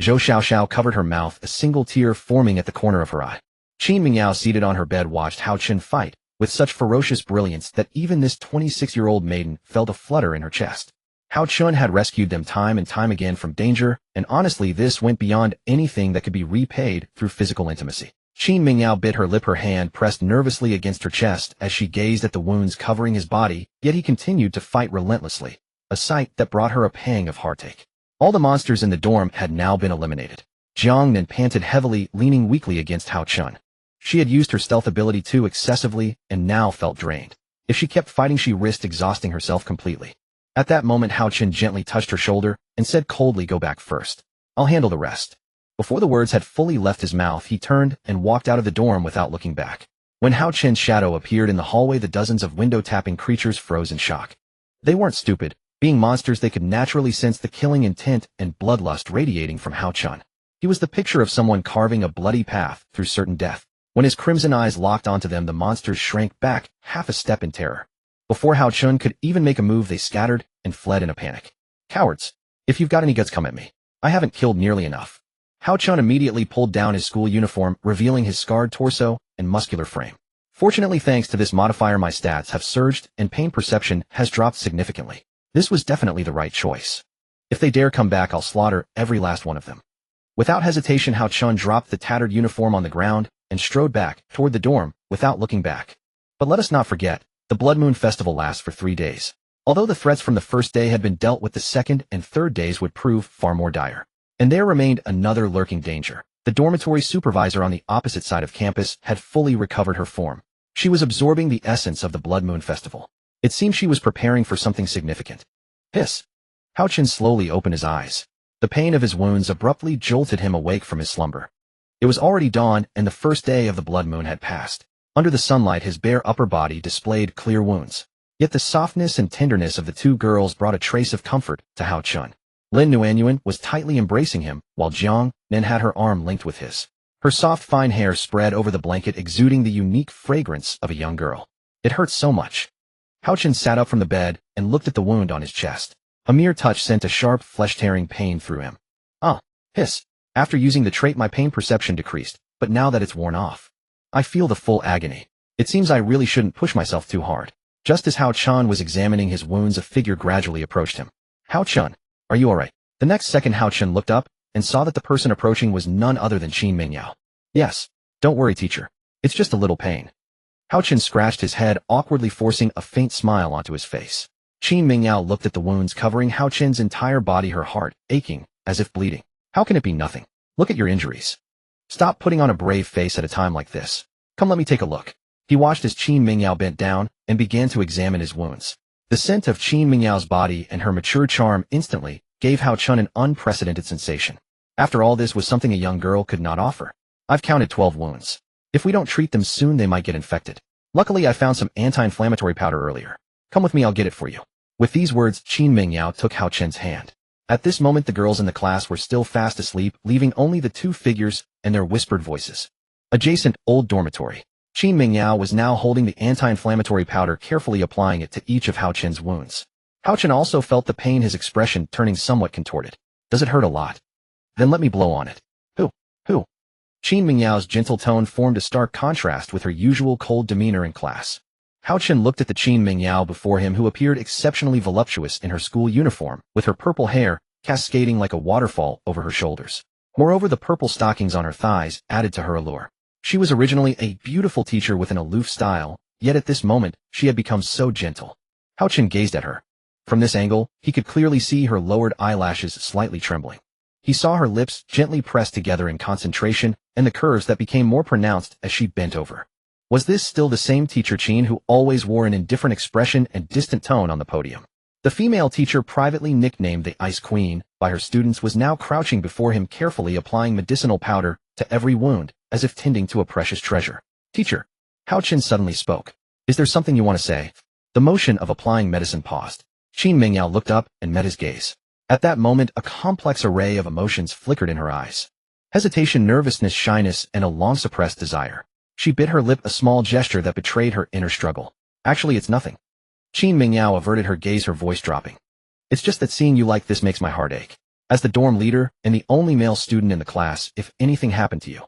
Zhou Xiaoxiao covered her mouth, a single tear forming at the corner of her eye. Qin Mingyao, seated on her bed, watched Hao Chen fight with such ferocious brilliance that even this 26-year-old maiden felt a flutter in her chest. Hao Chen had rescued them time and time again from danger, and honestly this went beyond anything that could be repaid through physical intimacy. Qin Mingyao bit her lip, her hand pressed nervously against her chest as she gazed at the wounds covering his body, yet he continued to fight relentlessly, a sight that brought her a pang of heartache. All the monsters in the dorm had now been eliminated. Jiang Nan panted heavily, leaning weakly against Hao Chen. She had used her stealth ability too excessively and now felt drained. If she kept fighting, she risked exhausting herself completely. At that moment, Hao Chen gently touched her shoulder and said coldly, "Go back first. I'll handle the rest." Before the words had fully left his mouth, he turned and walked out of the dorm without looking back. When Hao Chen's shadow appeared in the hallway, the dozens of window-tapping creatures froze in shock. They weren't stupid. Being monsters, they could naturally sense the killing intent and bloodlust radiating from Hao Chen. He was the picture of someone carving a bloody path through certain death. When his crimson eyes locked onto them, the monsters shrank back half a step in terror. Before Hao Chen could even make a move, they scattered and fled in a panic. "Cowards! If you've got any guts, come at me. I haven't killed nearly enough." Hao Chen immediately pulled down his school uniform, revealing his scarred torso and muscular frame. Fortunately, thanks to this modifier, my stats have surged and pain perception has dropped significantly. This was definitely the right choice. If they dare come back, I'll slaughter every last one of them. Without hesitation, Hao Chen dropped the tattered uniform on the ground and strode back toward the dorm without looking back. But let us not forget, the Blood Moon Festival lasts for 3 days. Although the threats from the first day had been dealt with, the second and third days would prove far more dire. And there remained another lurking danger. The dormitory supervisor on the opposite side of campus had fully recovered her form. She was absorbing the essence of the Blood Moon Festival. It seemed she was preparing for something significant. Hiss! Hao Chen slowly opened his eyes. The pain of his wounds abruptly jolted him awake from his slumber. It was already dawn, and the first day of the blood moon had passed. Under the sunlight, his bare upper body displayed clear wounds. Yet the softness and tenderness of the two girls brought a trace of comfort to Hao Chen. Lin Nuanyuan was tightly embracing him, while Jiang Nan had her arm linked with his. Her soft, fine hair spread over the blanket, exuding the unique fragrance of a young girl. It hurt so much. Hao Chen sat up from the bed and looked at the wound on his chest. A mere touch sent a sharp, flesh-tearing pain through him. Hiss. After using the trait, my pain perception decreased, but now that it's worn off, I feel the full agony. It seems I really shouldn't push myself too hard. Just as Hao Chen was examining his wounds, a figure gradually approached him. "Hao Chen, are you alright?" The next second, Hao Chen looked up and saw that the person approaching was none other than Qin Mingyao. "Yes. Don't worry, teacher. It's just a little pain." Hao Chen scratched his head, awkwardly forcing a faint smile onto his face. Qin Mingyao looked at the wounds covering Hao Chen's entire body, her heart aching, as if bleeding. "How can it be nothing? Look at your injuries. Stop putting on a brave face at a time like this. Come, let me take a look." He watched as Qin Mingyao bent down and began to examine his wounds. The scent of Qin Mingyao's body and her mature charm instantly gave Hao Chen an unprecedented sensation. After all, this was something a young girl could not offer. "I've counted 12 wounds. If we don't treat them soon, they might get infected. Luckily, I found some anti-inflammatory powder earlier. Come with me, I'll get it for you." With these words, Qin Mingyao took Hao Chen's hand. At this moment, the girls in the class were still fast asleep, leaving only the two figures and their whispered voices. Adjacent, old dormitory. Qin Mingyao was now holding the anti-inflammatory powder, carefully applying it to each of Hao Chen's wounds. Hao Chen also felt the pain, his expression turning somewhat contorted. "Does it hurt a lot? Then let me blow on it." Who? Qin Mingyao's gentle tone formed a stark contrast with her usual cold demeanor in class. Hao Chen looked at the Qin Mingyao before him, who appeared exceptionally voluptuous in her school uniform, with her purple hair cascading like a waterfall over her shoulders. Moreover, the purple stockings on her thighs added to her allure. She was originally a beautiful teacher with an aloof style, yet at this moment, she had become so gentle. Hao Chen gazed at her. From this angle, he could clearly see her lowered eyelashes slightly trembling. He saw her lips gently pressed together in concentration, and the curves that became more pronounced as she bent over. Was this still the same teacher Qin who always wore an indifferent expression and distant tone on the podium? The female teacher, privately nicknamed the Ice Queen by her students, was now crouching before him, carefully applying medicinal powder to every wound, as if tending to a precious treasure. "Teacher," Hao Chen suddenly spoke. "Is there something you want to say?" The motion of applying medicine paused. Qin Mingyao looked up and met his gaze. At that moment, a complex array of emotions flickered in her eyes. Hesitation, nervousness, shyness, and a long-suppressed desire. She bit her lip, a small gesture that betrayed her inner struggle. "Actually, it's nothing." Qin Mingyao averted her gaze, her voice dropping. "It's just that seeing you like this makes my heart ache." As the dorm leader and the only male student in the class, if anything happened to you,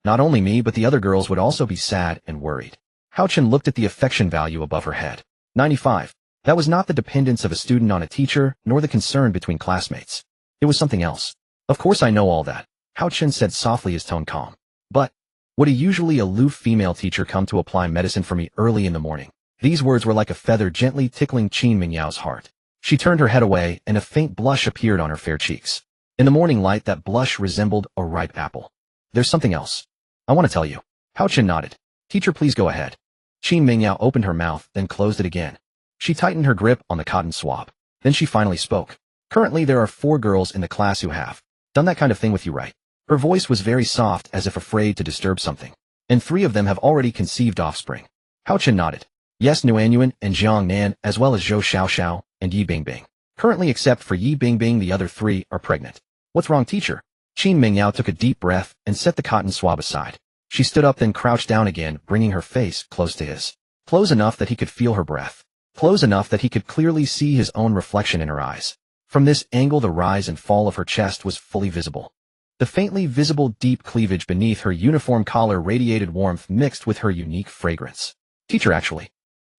not only me but the other girls would also be sad and worried. Hao Chen looked at the affection value above her head. 95. That was not the dependence of a student on a teacher, nor the concern between classmates. It was something else. Of course I know all that, Hao Chen said softly, his tone calm. But would a usually aloof female teacher come to apply medicine for me early in the morning? These words were like a feather gently tickling Qin Mingyao's heart. She turned her head away, and a faint blush appeared on her fair cheeks. In the morning light, that blush resembled a ripe apple. There's something else I want to tell you. Hao Chen nodded. Teacher, please go ahead. Qin Mingyao opened her mouth, then closed it again. She tightened her grip on the cotton swab. Then she finally spoke. Currently there are 4 girls in the class who have done that kind of thing with you, right? Her voice was very soft, as if afraid to disturb something. And 3 of them have already conceived offspring. Hao Chen nodded. Yes, Nuanyuan and Jiang Nan, as well as Zhou Xiaoxiao and Yi Bingbing. Currently, except for Yi Bingbing, the other 3 are pregnant. What's wrong, teacher? Qin Mingyao took a deep breath and set the cotton swab aside. She stood up, then crouched down again, bringing her face close to his. Close enough that he could feel her breath. Close enough that he could clearly see his own reflection in her eyes. From this angle, the rise and fall of her chest was fully visible. The faintly visible deep cleavage beneath her uniform collar radiated warmth mixed with her unique fragrance. Teacher, actually.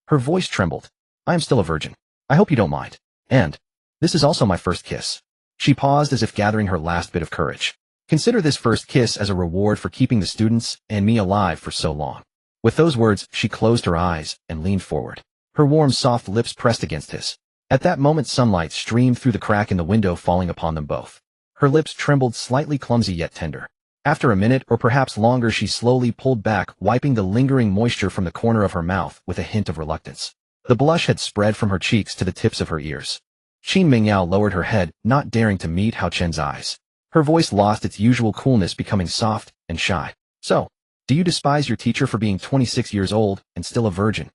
Her voice trembled. I am still a virgin. I hope you don't mind. And this is also my first kiss. She paused, as if gathering her last bit of courage. Consider this first kiss as a reward for keeping the students and me alive for so long. With those words, she closed her eyes and leaned forward. Her warm, soft lips pressed against his. At that moment, sunlight streamed through the crack in the window, falling upon them both. Her lips trembled, slightly clumsy yet tender. After a minute, or perhaps longer, she slowly pulled back, wiping the lingering moisture from the corner of her mouth with a hint of reluctance. The blush had spread from her cheeks to the tips of her ears. Qin Mingyao lowered her head, not daring to meet Hao Chen's eyes. Her voice lost its usual coolness, becoming soft and shy. So, do you despise your teacher for being 26 years old and still a virgin?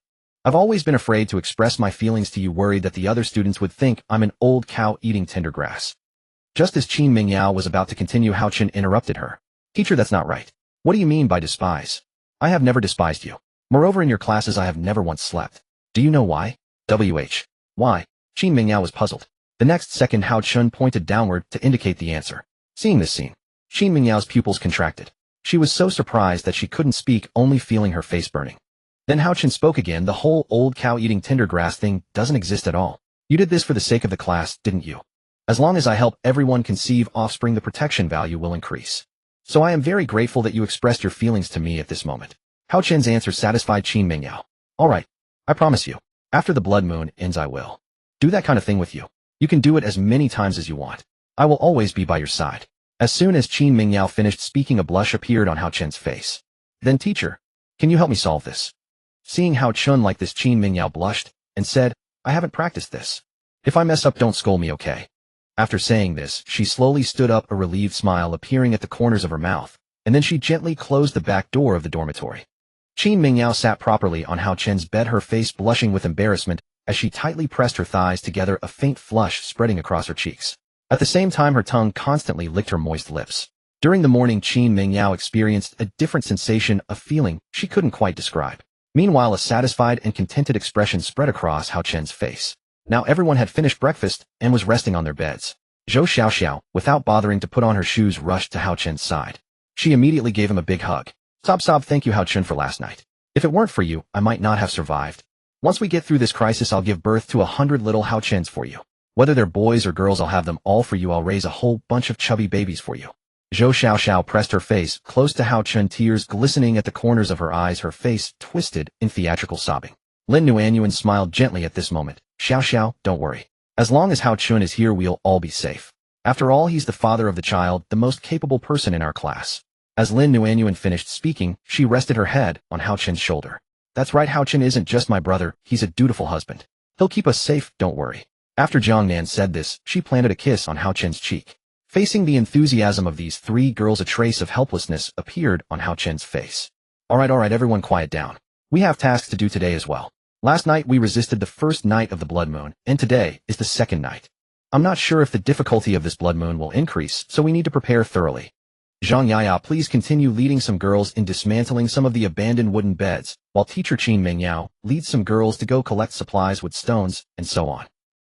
I've always been afraid to express my feelings to you, worried that the other students would think I'm an old cow eating tender grass. Just as Qin Mingyao was about to continue, Hao Chen interrupted her. Teacher, that's not right. What do you mean by despise? I have never despised you. Moreover, in your classes I have never once slept. Do you know why? Why? Qin Mingyao was puzzled. The next second, Hao Chen pointed downward to indicate the answer. Seeing this scene, Qin Mingyao's pupils contracted. She was so surprised that she couldn't speak, only feeling her face burning. Then Hao Chen spoke again. The whole old cow eating tender grass thing doesn't exist at all. You did this for the sake of the class, didn't you? As long as I help everyone conceive offspring, the protection value will increase. So I am very grateful that you expressed your feelings to me at this moment. Hao Chen's answer satisfied Qin Mingyao. All right, I promise you. After the blood moon ends, I will do that kind of thing with you. You can do it as many times as you want. I will always be by your side. As soon as Qin Mingyao finished speaking, a blush appeared on Hao Chen's face. Then, teacher, can you help me solve this? Seeing Hao Chen like this, Qin Mingyao blushed and said, I haven't practiced this. If I mess up, don't scold me, okay? After saying this, she slowly stood up, a relieved smile appearing at the corners of her mouth, and then she gently closed the back door of the dormitory. Qin Mingyao sat properly on Hao Chen's bed, her face blushing with embarrassment as she tightly pressed her thighs together, a faint flush spreading across her cheeks. At the same time, her tongue constantly licked her moist lips. During the morning, Qin Mingyao experienced a different sensation, a feeling she couldn't quite describe. Meanwhile, a satisfied and contented expression spread across Hao Chen's face. Now everyone had finished breakfast and was resting on their beds. Zhou Xiaoxiao, without bothering to put on her shoes, rushed to Hao Chen's side. She immediately gave him a big hug. Sob, thank you, Hao Chen, for last night. If it weren't for you, I might not have survived. Once we get through this crisis, I'll give birth to 100 little Hao Chens for you. Whether they're boys or girls, I'll have them all for you. I'll raise a whole bunch of chubby babies for you. Zhou Xiaoxiao pressed her face close to Hao Chen, tears glistening at the corners of her eyes, her face twisted in theatrical sobbing. Lin Nuanyuan smiled gently at this moment. Xiaoxiao, don't worry. As long as Hao Chen is here, we'll all be safe. After all, he's the father of the child, the most capable person in our class. As Lin Nuanyuan finished speaking, she rested her head on Hao Chen's shoulder. That's right, Hao Chen isn't just my brother, he's a dutiful husband. He'll keep us safe, don't worry. After Jiang Nan said this, she planted a kiss on Hao Chen's cheek. Facing the enthusiasm of these 3 girls, a trace of helplessness appeared on Hao Chen's face. All right, everyone quiet down. We have tasks to do today as well. Last night we resisted the first night of the blood moon, and today is the second night. I'm not sure if the difficulty of this blood moon will increase, so we need to prepare thoroughly. Zhang Yaya, please continue leading some girls in dismantling some of the abandoned wooden beds, while teacher Qin Mingyao leads some girls to go collect supplies with stones, and so on.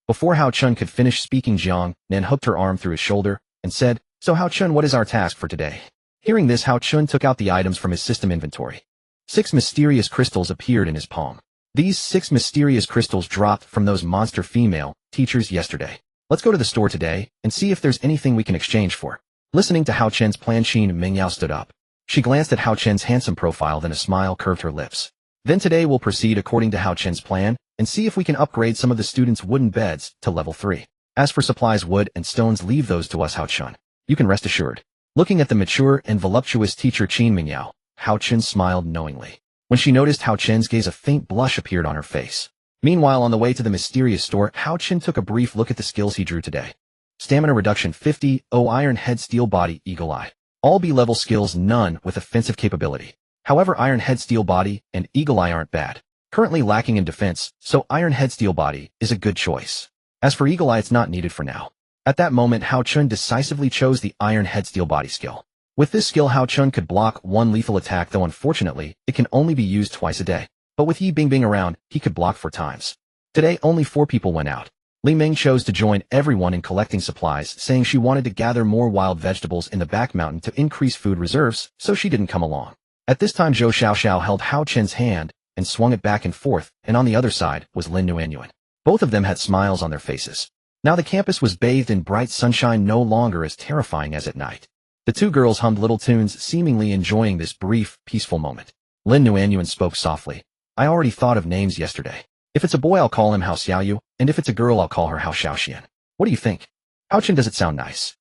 Before Hao Chen could finish speaking, Jiang Nan hooked her arm through his shoulder and said, "So Hao Chun, what is our task for today?" Hearing this, Hao Chun took out the items from his system inventory. 6 mysterious crystals appeared in his palm. These 6 mysterious crystals dropped from those monster female teachers yesterday. Let's go to the store today and see if there's anything we can exchange for. Listening to Hao Chen's plan, Qin Mingyao stood up. She glanced at Hao Chen's handsome profile, then a smile curved her lips. Then today we'll proceed according to Hao Chen's plan and see if we can upgrade some of the students' wooden beds to level 3. As for supplies, wood and stones, leave those to us, Hao Chun. You can rest assured. Looking at the mature and voluptuous teacher Qin Mingyao, Hao Chun smiled knowingly. When she noticed Hao Chen's gaze, a faint blush appeared on her face. Meanwhile, on the way to the mysterious store, Hao Chun took a brief look at the skills he drew today. Stamina reduction 50, iron head, steel body, eagle eye. All B-level skills, none with offensive capability. However, iron head, steel body, and eagle eye aren't bad. Currently lacking in defense, so iron head, steel body is a good choice. As for eagle eye, it's not needed for now. At that moment, Hao Chun decisively chose the iron head, steel body skill. With this skill, Hao Chun could block 1 lethal attack, though unfortunately, it can only be used twice a day. But with Yi Bingbing around, he could block 4 times. Today, only 4 people went out. Li Ming chose to join everyone in collecting supplies, saying she wanted to gather more wild vegetables in the back mountain to increase food reserves, so she didn't come along. At this time, Zhou Xiaoxiao held Hao Chen's hand and swung it back and forth, and on the other side was Lin Nuanyuan. Both of them had smiles on their faces. Now the campus was bathed in bright sunshine, no longer as terrifying as at night. The 2 girls hummed little tunes, seemingly enjoying this brief, peaceful moment. Lin Nuanyuan spoke softly. "I already thought of names yesterday. If it's a boy, I'll call him Hao Xiaoyu, and if it's a girl, I'll call her Hao Xiaoxian. What do you think? Hao Chun, does it sound nice?"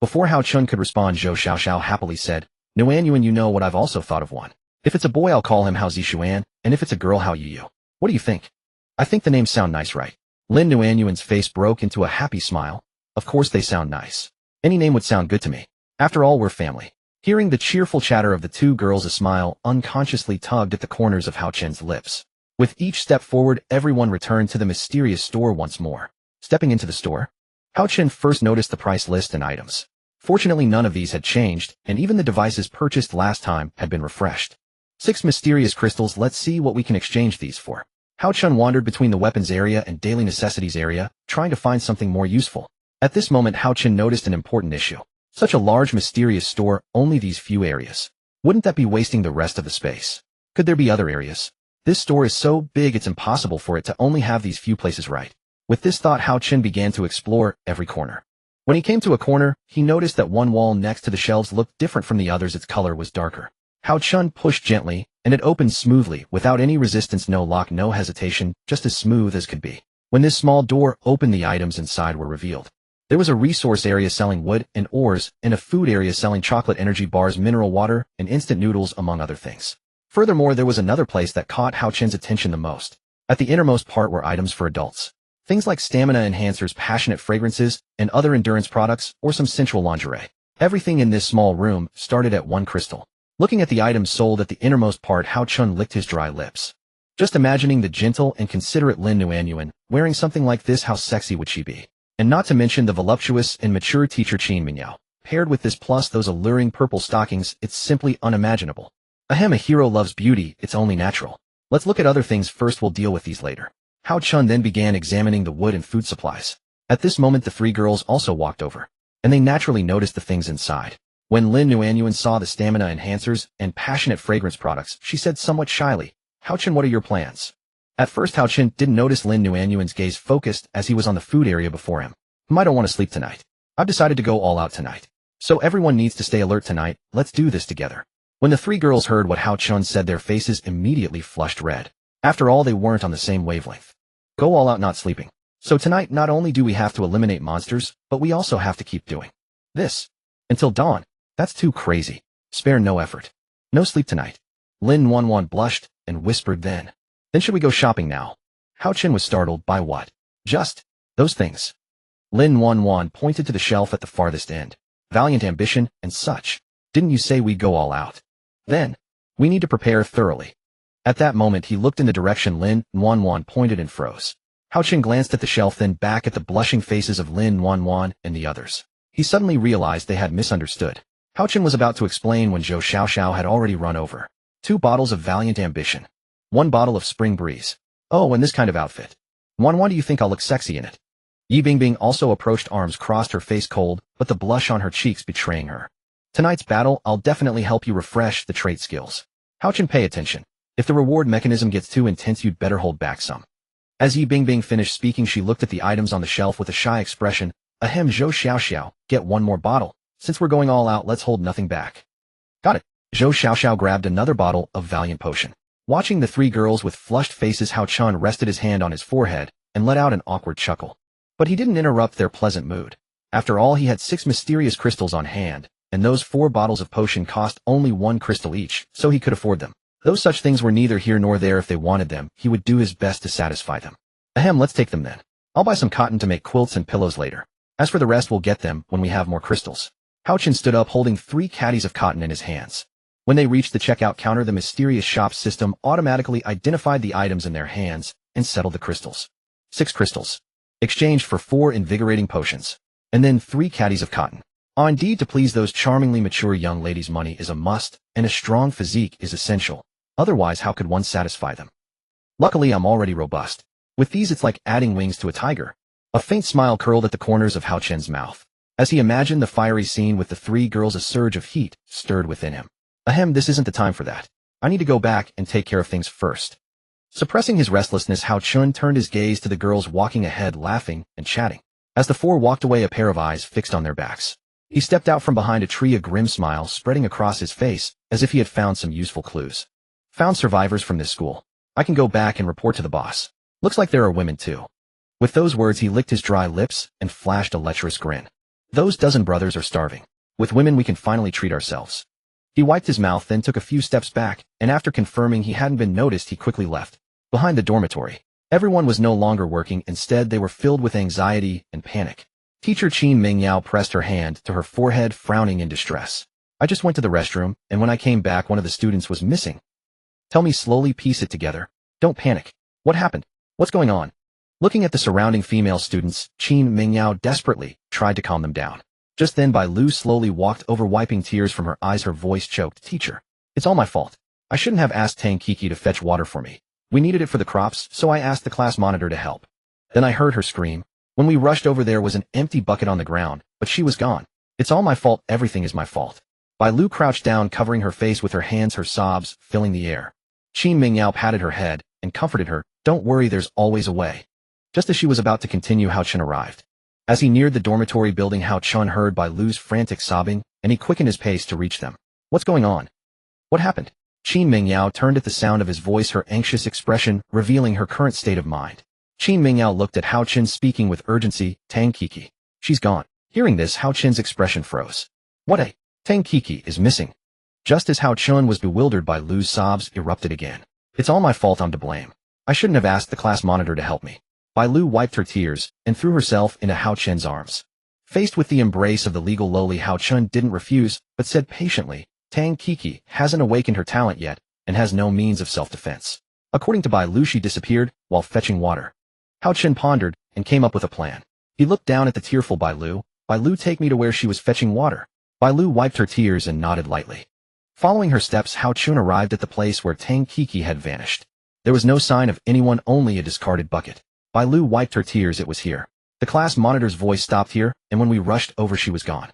Before Hao Chun could respond, Zhou Xiaoxiao happily said, "Nuanyuan, you know what, I've also thought of one. If it's a boy, I'll call him Hao Zishuan, and if it's a girl, Hao Yiyu. What do you think? I think the names sound nice, right?" Lin Nuanyuan's face broke into a happy smile. "Of course they sound nice. Any name would sound good to me. After all, we're family." Hearing the cheerful chatter of the 2 girls, a smile unconsciously tugged at the corners of Hao Chen's lips. With each step forward, everyone returned to the mysterious store once more. Stepping into the store, Hao Chen first noticed the price list and items. Fortunately, none of these had changed, and even the devices purchased last time had been refreshed. 6 mysterious crystals, let's see what we can exchange these for. Hao Chun wandered between the weapons area and daily necessities area, trying to find something more useful. At this moment, Hao Chun noticed an important issue. Such a large mysterious store, only these few areas. Wouldn't that be wasting the rest of the space? Could there be other areas? This store is so big it's impossible for it to only have these few places, right? With this thought, Hao Chun began to explore every corner. When he came to a corner, he noticed that one wall next to the shelves looked different from the others. Its color was darker. Hao Chun pushed gently, and it opened smoothly, without any resistance, no lock, no hesitation, just as smooth as could be. When this small door opened, the items inside were revealed. There was a resource area selling wood and ores, and a food area selling chocolate, energy bars, mineral water, and instant noodles, among other things. Furthermore, there was another place that caught Hao Chun's attention the most. At the innermost part were items for adults. Things like stamina enhancers, passionate fragrances, and other endurance products, or some sensual lingerie. Everything in this small room started at 1 crystal. Looking at the items sold at the innermost part, Hao Chun licked his dry lips. Just imagining the gentle and considerate Lin Nuanyuan wearing something like this, how sexy would she be? And not to mention the voluptuous and mature teacher Qin Mingyao. Paired with this plus those alluring purple stockings, it's simply unimaginable. Ahem, a hero loves beauty, it's only natural. Let's look at other things first, we'll deal with these later. Hao Chun then began examining the wood and food supplies. At this moment, the 3 girls also walked over, and they naturally noticed the things inside. When Lin Nuanyuan saw the stamina enhancers and passionate fragrance products, she said somewhat shyly, "Hao Chun, what are your plans?" At first, Hao Chun didn't notice Lin Nuanyuan's gaze focused as he was on the food area before him. "I don't want to sleep tonight. I've decided to go all out tonight. So everyone needs to stay alert tonight, let's do this together." When the 3 girls heard what Hao Chun said, their faces immediately flushed red. After all, they weren't on the same wavelength. Go all out, not sleeping. So tonight, not only do we have to eliminate monsters, but we also have to keep doing this until dawn. That's too crazy. Spare no effort. No sleep tonight. Lin Nuanyuan blushed and whispered then should we go shopping now? Hao Chun was startled by what? Just those things. Lin Nuanyuan pointed to the shelf at the farthest end. Valiant ambition and such. Didn't you say we'd go all out? Then, we need to prepare thoroughly. At that moment, he looked in the direction Lin Nuanyuan pointed and froze. Hao Chun glanced at the shelf, then back at the blushing faces of Lin Nuanyuan and the others. He suddenly realized they had misunderstood. Hao Chun was about to explain when Zhou Xiaoxiao had already run over. 2 bottles of Valiant Ambition. 1 bottle of Spring Breeze. Oh, and this kind of outfit. Nuanyuan, do you think I'll look sexy in it? Yi Bingbing also approached, arms crossed, her face cold, but the blush on her cheeks betraying her. Tonight's battle, I'll definitely help you refresh the trait skills. Hao Chen, pay attention. If the reward mechanism gets too intense, you'd better hold back some. As Yi Bingbing finished speaking, she looked at the items on the shelf with a shy expression. Ahem, Zhou Xiaoxiao, get one more bottle. Since we're going all out, let's hold nothing back. Got it. Zhou Xiaoxiao grabbed another bottle of Valiant Potion. Watching the three girls with flushed faces, Hao Chen rested his hand on his forehead and let out an awkward chuckle. But he didn't interrupt their pleasant mood. After all, he had 6 mysterious crystals on hand, and those 4 bottles of potion cost only 1 crystal each, so he could afford them. Though such things were neither here nor there, if they wanted them, he would do his best to satisfy them. Ahem, let's take them then. I'll buy some cotton to make quilts and pillows later. As for the rest, we'll get them when we have more crystals. Hao Chen stood up, holding 3 caddies of cotton in his hands. When they reached the checkout counter, the mysterious shop system automatically identified the items in their hands and settled the crystals. 6 crystals, exchanged for 4 invigorating potions, and then 3 caddies of cotton. Indeed, to please those charmingly mature young ladies, money is a must, and a strong physique is essential. Otherwise, how could one satisfy them? Luckily, I'm already robust. With these, it's like adding wings to a tiger. A faint smile curled at the corners of Hao Chen's mouth. As he imagined the fiery scene with the 3 girls, a surge of heat stirred within him. Ahem, this isn't the time for that. I need to go back and take care of things first. Suppressing his restlessness, Hao Chen turned his gaze to the girls walking ahead, laughing and chatting. As the 4 walked away, a pair of eyes fixed on their backs. He stepped out from behind a tree, a grim smile spreading across his face, as if he had found some useful clues. Found survivors from this school. I can go back and report to the boss. Looks like there are women too. With those words, he licked his dry lips and flashed a lecherous grin. Those dozen brothers are starving. With women, we can finally treat ourselves. He wiped his mouth, then took a few steps back, and after confirming he hadn't been noticed, he quickly left. Behind the dormitory, everyone was no longer working. Instead, they were filled with anxiety and panic. Teacher Qin Mingyao pressed her hand to her forehead, frowning in distress. I just went to the restroom, and when I came back, one of the students was missing. Tell me slowly, piece it together. Don't panic. What happened? What's going on? Looking at the surrounding female students, Qin Mingyao desperately tried to calm them down. Just then, Bai Lu slowly walked over, wiping tears from her eyes, her voice choked. Teacher, it's all my fault. I shouldn't have asked Tang Kiki to fetch water for me. We needed it for the crops, so I asked the class monitor to help. Then I heard her scream. When we rushed over, there was an empty bucket on the ground, but she was gone. It's all my fault. Everything is my fault. Bai Lu crouched down, covering her face with her hands, her sobs filling the air. Qin Mingyao patted her head and comforted her. Don't worry, there's always a way. Just as she was about to continue, Hao Chen arrived. As he neared the dormitory building, Hao Chen heard Bai Lu's frantic sobbing, and he quickened his pace to reach them. What's going on? What happened? Qin Mingyao turned at the sound of his voice, her anxious expression revealing her current state of mind. Qin Mingyao looked at Hao Chen, speaking with urgency. Tang Kiki. She's gone. Hearing this, Hao Chen's expression froze. What? Tang Kiki is missing. Just as Hao Chen was bewildered, Bai Lu's sobs erupted again. It's all my fault. I'm to blame. I shouldn't have asked the class monitor to help me. Bai Lu wiped her tears and threw herself into Hao Chen's arms. Faced with the embrace of the legal lowly, Hao Chen didn't refuse, but said patiently, Tang Kiki hasn't awakened her talent yet and has no means of self-defense. According to Bai Lu, she disappeared while fetching water. Hao Chen pondered and came up with a plan. He looked down at the tearful Bai Lu. Bai Lu, take me to where she was fetching water. Bai Lu wiped her tears and nodded lightly. Following her steps, Hao Chen arrived at the place where Tang Kiki had vanished. There was no sign of anyone, only a discarded bucket. Bai Lu wiped her tears. It was here. The class monitor's voice stopped here, and when we rushed over, she was gone.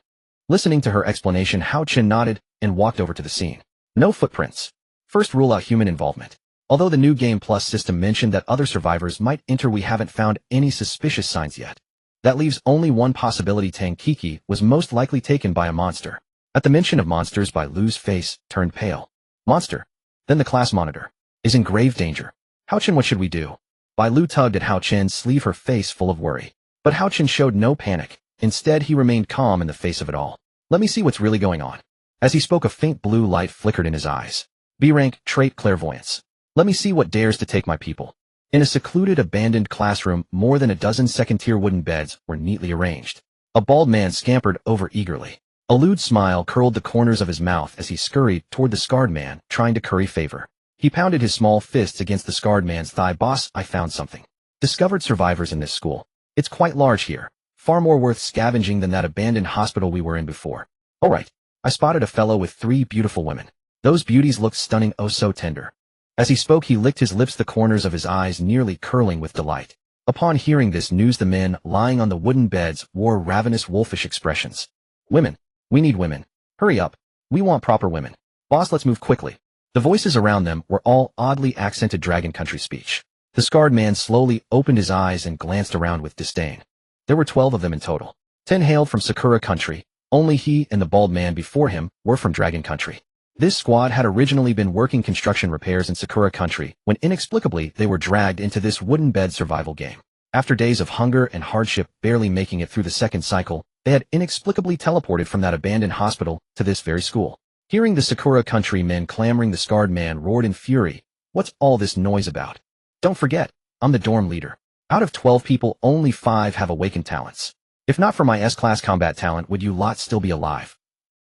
Listening to her explanation, Hao Chen nodded and walked over to the scene. No footprints. First, rule out human involvement. Although the new Game Plus system mentioned that other survivors might enter, we haven't found any suspicious signs yet. That leaves only one possibility. Tang Kiki was most likely taken by a monster. At the mention of monsters, Bai Lu's face turned pale. Monster? Then the class monitor is in grave danger. Hao Chen, what should we do? Bai Lu tugged at Hao Chen's sleeve, her face full of worry. But Hao Chen showed no panic. Instead, he remained calm in the face of it all. Let me see what's really going on. As he spoke, a faint blue light flickered in his eyes. B-rank, trait clairvoyance. Let me see what dares to take my people. In a secluded, abandoned classroom, more than a dozen second-tier wooden beds were neatly arranged. A bald man scampered over eagerly. A lewd smile curled the corners of his mouth as he scurried toward the scarred man, trying to curry favor. He pounded his small fists against the scarred man's thigh. Boss, I found something. Discovered survivors in this school. It's quite large here. Far more worth scavenging than that abandoned hospital we were in before. All right. I spotted a fellow with 3 beautiful women. Those beauties looked stunning, oh so tender. As he spoke, he licked his lips, the corners of his eyes nearly curling with delight. Upon hearing this news, the men lying on the wooden beds wore ravenous wolfish expressions. Women. We need women. Hurry up. We want proper women. Boss, let's move quickly. The voices around them were all oddly accented dragon country speech. The scarred man slowly opened his eyes and glanced around with disdain. There were 12 of them in total. 10 hailed from Sakura country. Only he and the bald man before him were from dragon country. This squad had originally been working construction repairs in Sakura country when inexplicably they were dragged into this wooden bed survival game. After days of hunger and hardship barely making it through the second cycle, they had inexplicably teleported from that abandoned hospital to this very school. Hearing the Sakura country men clamoring, the scarred man roared in fury. What's all this noise about? Don't forget, I'm the dorm leader. Out of 12 people, only 5 have awakened talents. If not for my S-class combat talent, would you lot still be alive?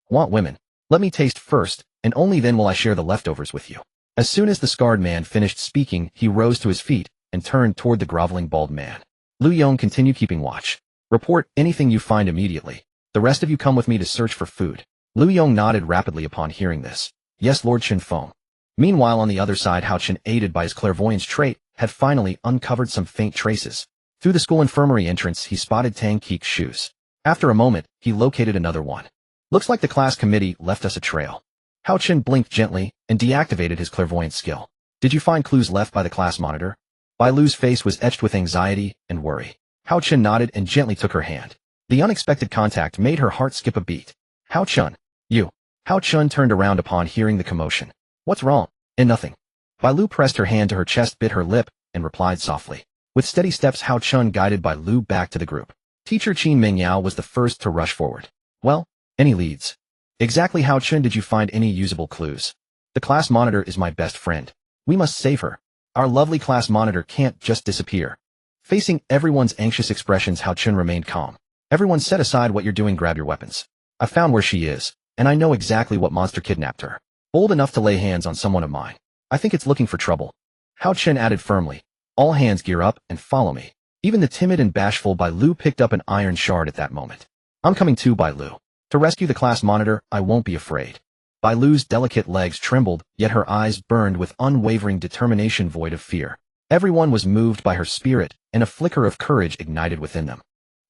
Want women? Let me taste first, and only then will I share the leftovers with you. As soon as the scarred man finished speaking, he rose to his feet and turned toward the groveling bald man. Lu Yong continued keeping watch. Report anything you find immediately. The rest of you come with me to search for food. Lu Yong nodded rapidly upon hearing this. Yes, Lord Chen Feng. Meanwhile, on the other side, Hao Chen, aided by his clairvoyance trait, had finally uncovered some faint traces. Through the school infirmary entrance, he spotted Tang Keek's shoes. After a moment, he located another one. Looks like the class committee left us a trail. Hao Chen blinked gently and deactivated his clairvoyant skill. Did you find clues left by the class monitor? Bai Lu's face was etched with anxiety and worry. Hao Chen nodded and gently took her hand. The unexpected contact made her heart skip a beat. Hao Chen, you. Hao Chen turned around upon hearing the commotion. What's wrong? And nothing. Bai Lu pressed her hand to her chest, bit her lip, and replied softly. With steady steps, Hao Chen guided Bai Lu back to the group. Teacher Qin Mingyao was the first to rush forward. Well, any leads? Exactly, Hao Chen, did you find any usable clues? The class monitor is my best friend. We must save her. Our lovely class monitor can't just disappear. Facing everyone's anxious expressions, Hao Chen remained calm. Everyone, set aside what you're doing, grab your weapons. I found where she is, and I know exactly what monster kidnapped her. Bold enough to lay hands on someone of mine. I think it's looking for trouble. Hao Chen added firmly. All hands gear up and follow me. Even the timid and bashful Bai Lu picked up an iron shard at that moment. I'm coming too, Bai Lu. To rescue the class monitor, I won't be afraid. Bai Lu's delicate legs trembled, yet her eyes burned with unwavering determination void of fear. Everyone was moved by her spirit, and a flicker of courage ignited within them.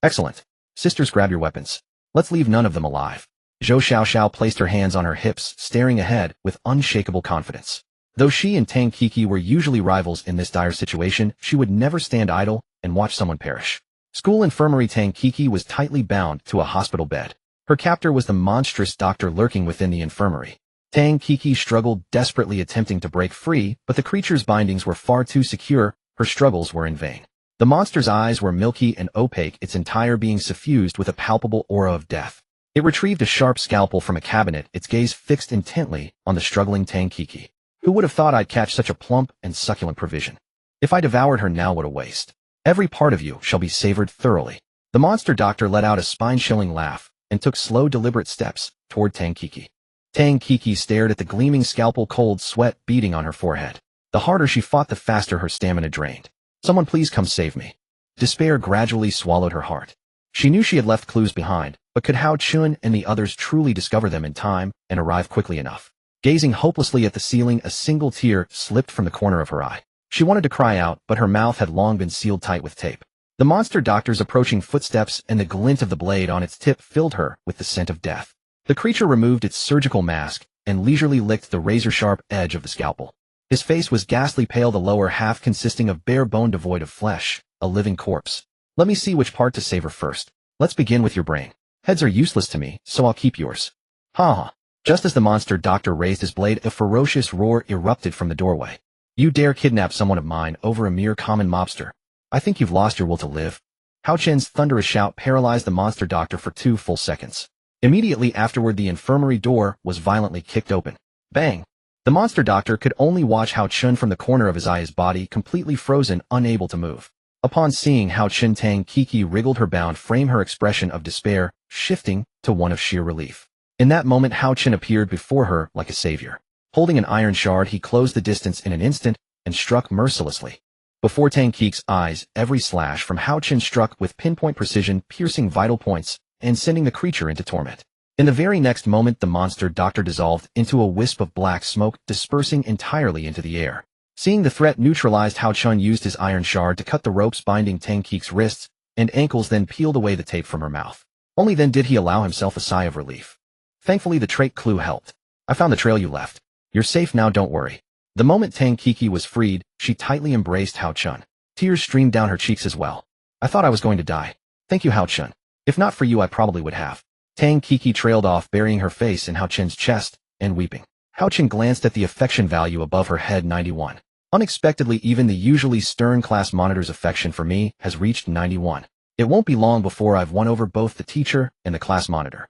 Excellent. Sisters, grab your weapons. Let's leave none of them alive. Zhou Xiaoxiao placed her hands on her hips, staring ahead with unshakable confidence. Though she and Tang Kiki were usually rivals in this dire situation, she would never stand idle and watch someone perish. School infirmary, Tang Kiki was tightly bound to a hospital bed. Her captor was the monstrous doctor lurking within the infirmary. Tang Kiki struggled, desperately attempting to break free, but the creature's bindings were far too secure. Her struggles were in vain. The monster's eyes were milky and opaque, its entire being suffused with a palpable aura of death. It retrieved a sharp scalpel from a cabinet, its gaze fixed intently on the struggling Tang Kiki. Who would have thought I'd catch such a plump and succulent provision? If I devoured her now, what a waste. Every part of you shall be savored thoroughly. The monster doctor let out a spine-chilling laugh and took slow, deliberate steps toward Tang Kiki. Tang Kiki stared at the gleaming scalpel, cold sweat beading on her forehead. The harder she fought, the faster her stamina drained. Someone please come save me. Despair gradually swallowed her heart. She knew she had left clues behind, but could Hao Chun and the others truly discover them in time and arrive quickly enough? Gazing hopelessly at the ceiling, a single tear slipped from the corner of her eye. She wanted to cry out, but her mouth had long been sealed tight with tape. The monster doctor's approaching footsteps and the glint of the blade on its tip filled her with the scent of death. The creature removed its surgical mask and leisurely licked the razor-sharp edge of the scalpel. His face was ghastly pale, the lower half consisting of bare bone devoid of flesh, a living corpse. Let me see which part to savor first. Let's begin with your brain. Heads are useless to me, so I'll keep yours. Ha ha. Just as the monster doctor raised his blade, a ferocious roar erupted from the doorway. You dare kidnap someone of mine over a mere common mobster? I think you've lost your will to live. Hao Chen's thunderous shout paralyzed the monster doctor for 2 full seconds. Immediately afterward, the infirmary door was violently kicked open. Bang! The monster doctor could only watch Hao Chun from the corner of his eye, his body completely frozen, unable to move. Upon seeing Hao Chun, Tang Kiki wriggled her bound frame, her expression of despair shifting to one of sheer relief. In that moment, Hao Chun appeared before her like a savior. Holding an iron shard, he closed the distance in an instant and struck mercilessly. Before Tang Kiki's eyes, every slash from Hao Chun struck with pinpoint precision, piercing vital points and sending the creature into torment. In the very next moment, the monster doctor dissolved into a wisp of black smoke, dispersing entirely into the air. Seeing the threat neutralized, Hao Chun used his iron shard to cut the ropes binding Tang Qiqi's wrists and ankles, then peeled away the tape from her mouth. Only then did he allow himself a sigh of relief. Thankfully the trait clue helped. I found the trail you left. You're safe now, don't worry. The moment Tang Qiqi was freed, she tightly embraced Hao Chun. Tears streamed down her cheeks as well. I thought I was going to die. Thank you, Hao Chun. If not for you, I probably would have. Tang Qiqi trailed off, burying her face in Hao Chun's chest and weeping. Hao Chun glanced at the affection value above her head, 91. Unexpectedly, even the usually stern class monitor's affection for me has reached 91. It won't be long before I've won over both the teacher and the class monitor.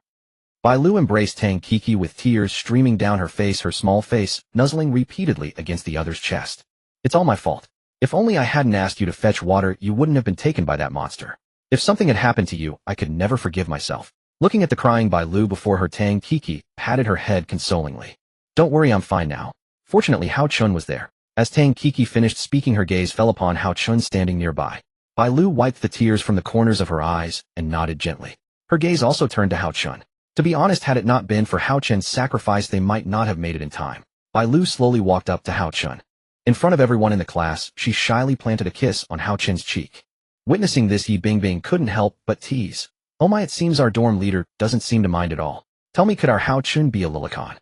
Bai Lu embraced Tang Qiqi with tears streaming down her face, her small face nuzzling repeatedly against the other's chest. It's all my fault. If only I hadn't asked you to fetch water, you wouldn't have been taken by that monster. If something had happened to you, I could never forgive myself. Looking at the crying Bai Lu before her, Tang Qiqi patted her head consolingly. Don't worry, I'm fine now. Fortunately, Hao Chun was there. As Tang Qiqi finished speaking, her gaze fell upon Hao Chun standing nearby. Bai Lu wiped the tears from the corners of her eyes and nodded gently. Her gaze also turned to Hao Chun. To be honest, had it not been for Hao Chun's sacrifice, they might not have made it in time. Bai Lu slowly walked up to Hao Chun. In front of everyone in the class, she shyly planted a kiss on Hao Chun's cheek. Witnessing this, Yi Bingbing couldn't help but tease. Oh my, it seems our dorm leader doesn't seem to mind at all. Tell me, could our Hao Chun be a Lilicon?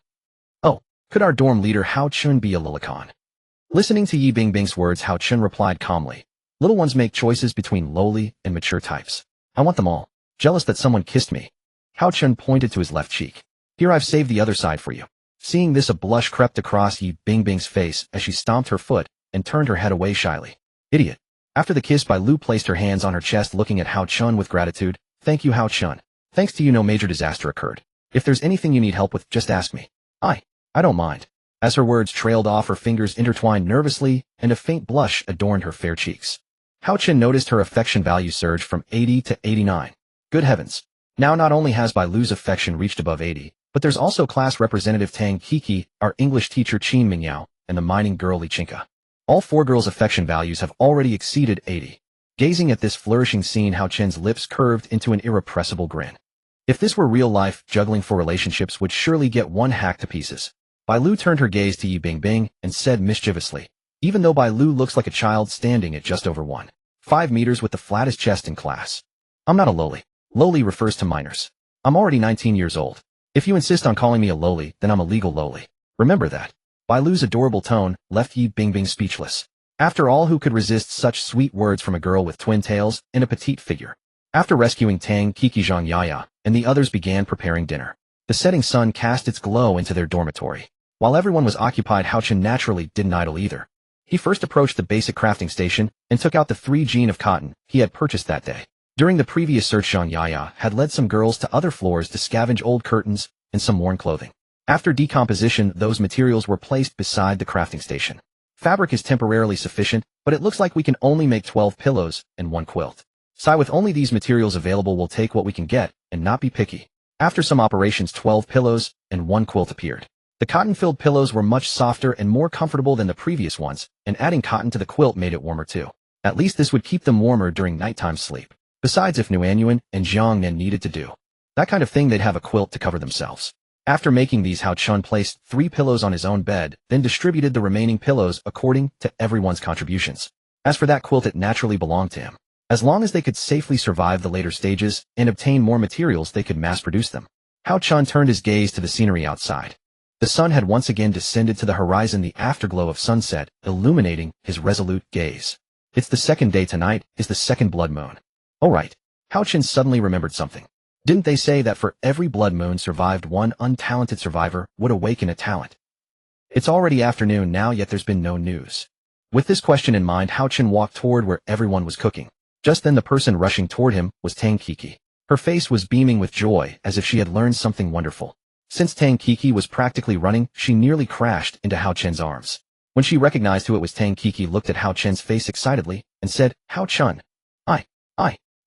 Oh, could our dorm leader Hao Chun be a Lilicon? Listening to Yi Bingbing's words, Hao Chun replied calmly. Little ones make choices between lowly and mature types. I want them all. Jealous that someone kissed me. Hao Chun pointed to his left cheek. Here, I've saved the other side for you. Seeing this, a blush crept across Yi Bingbing's face as she stomped her foot and turned her head away shyly. Idiot. After the kiss, Bai Lu placed her hands on her chest, looking at Hao Chun with gratitude. Thank you, Hao Chun. Thanks to you, no major disaster occurred. If there's anything you need help with, just ask me. I don't mind. As her words trailed off, her fingers intertwined nervously, and a faint blush adorned her fair cheeks. Hao Chun noticed her affection value surge from 80 to 89. Good heavens. Now not only has Bai Lu's affection reached above 80, but there's also class representative Tang Qiqi, our English teacher Qin Mingyao, and the mining girl Li Chinka. All four girls' affection values have already exceeded 80. Gazing at this flourishing scene, Hao Chun's lips curved into an irrepressible grin. If this were real life, juggling for relationships would surely get one hacked to pieces. Bai Lu turned her gaze to Yi Bingbing and said mischievously, even though Bai Lu looks like a child standing at just over 1.5 meters with the flattest chest in class. I'm not a loli. Loli refers to minors. I'm already 19 years old. If you insist on calling me a loli, then I'm a legal loli. Remember that. Bai Lu's adorable tone left Yi Bingbing speechless. After all, who could resist such sweet words from a girl with twin tails and a petite figure? After rescuing Tang Qiqi, Zhang Yaya and the others began preparing dinner. The setting sun cast its glow into their dormitory. While everyone was occupied, Hao Chun naturally didn't idle either. He first approached the basic crafting station and took out the 3 jean of cotton he had purchased that day. During the previous search, Zhang Yaya had led some girls to other floors to scavenge old curtains and some worn clothing. After decomposition, those materials were placed beside the crafting station. Fabric is temporarily sufficient, but it looks like we can only make 12 pillows and 1 quilt. Sai, with only these materials available, we'll take what we can get and not be picky. After some operations, 12 pillows and 1 quilt appeared. The cotton-filled pillows were much softer and more comfortable than the previous ones, and adding cotton to the quilt made it warmer too. At least this would keep them warmer during nighttime sleep. Besides, if Nguyen and Jiang Nen needed to do that kind of thing, they'd have a quilt to cover themselves. After making these, Hao Chun placed 3 pillows on his own bed, then distributed the remaining pillows according to everyone's contributions. As for that quilt, it naturally belonged to him. As long as they could safely survive the later stages and obtain more materials, they could mass-produce them. Hao Chun turned his gaze to the scenery outside. The sun had once again descended to the horizon, the afterglow of sunset illuminating his resolute gaze. It's the second day. Tonight is the second blood moon. Oh right. Hao Chun suddenly remembered something. Didn't they say that for every blood moon survived, one untalented survivor would awaken a talent? It's already afternoon now, yet there's been no news. With this question in mind, Hao Chun walked toward where everyone was cooking. Just then the person rushing toward him was Tang Qiqi. Her face was beaming with joy as if she had learned something wonderful. Since Tang Qiqi was practically running, she nearly crashed into Hao Chun's arms. When she recognized who it was, Tang Qiqi looked at Hao Chun's face excitedly and said, Hao Chun,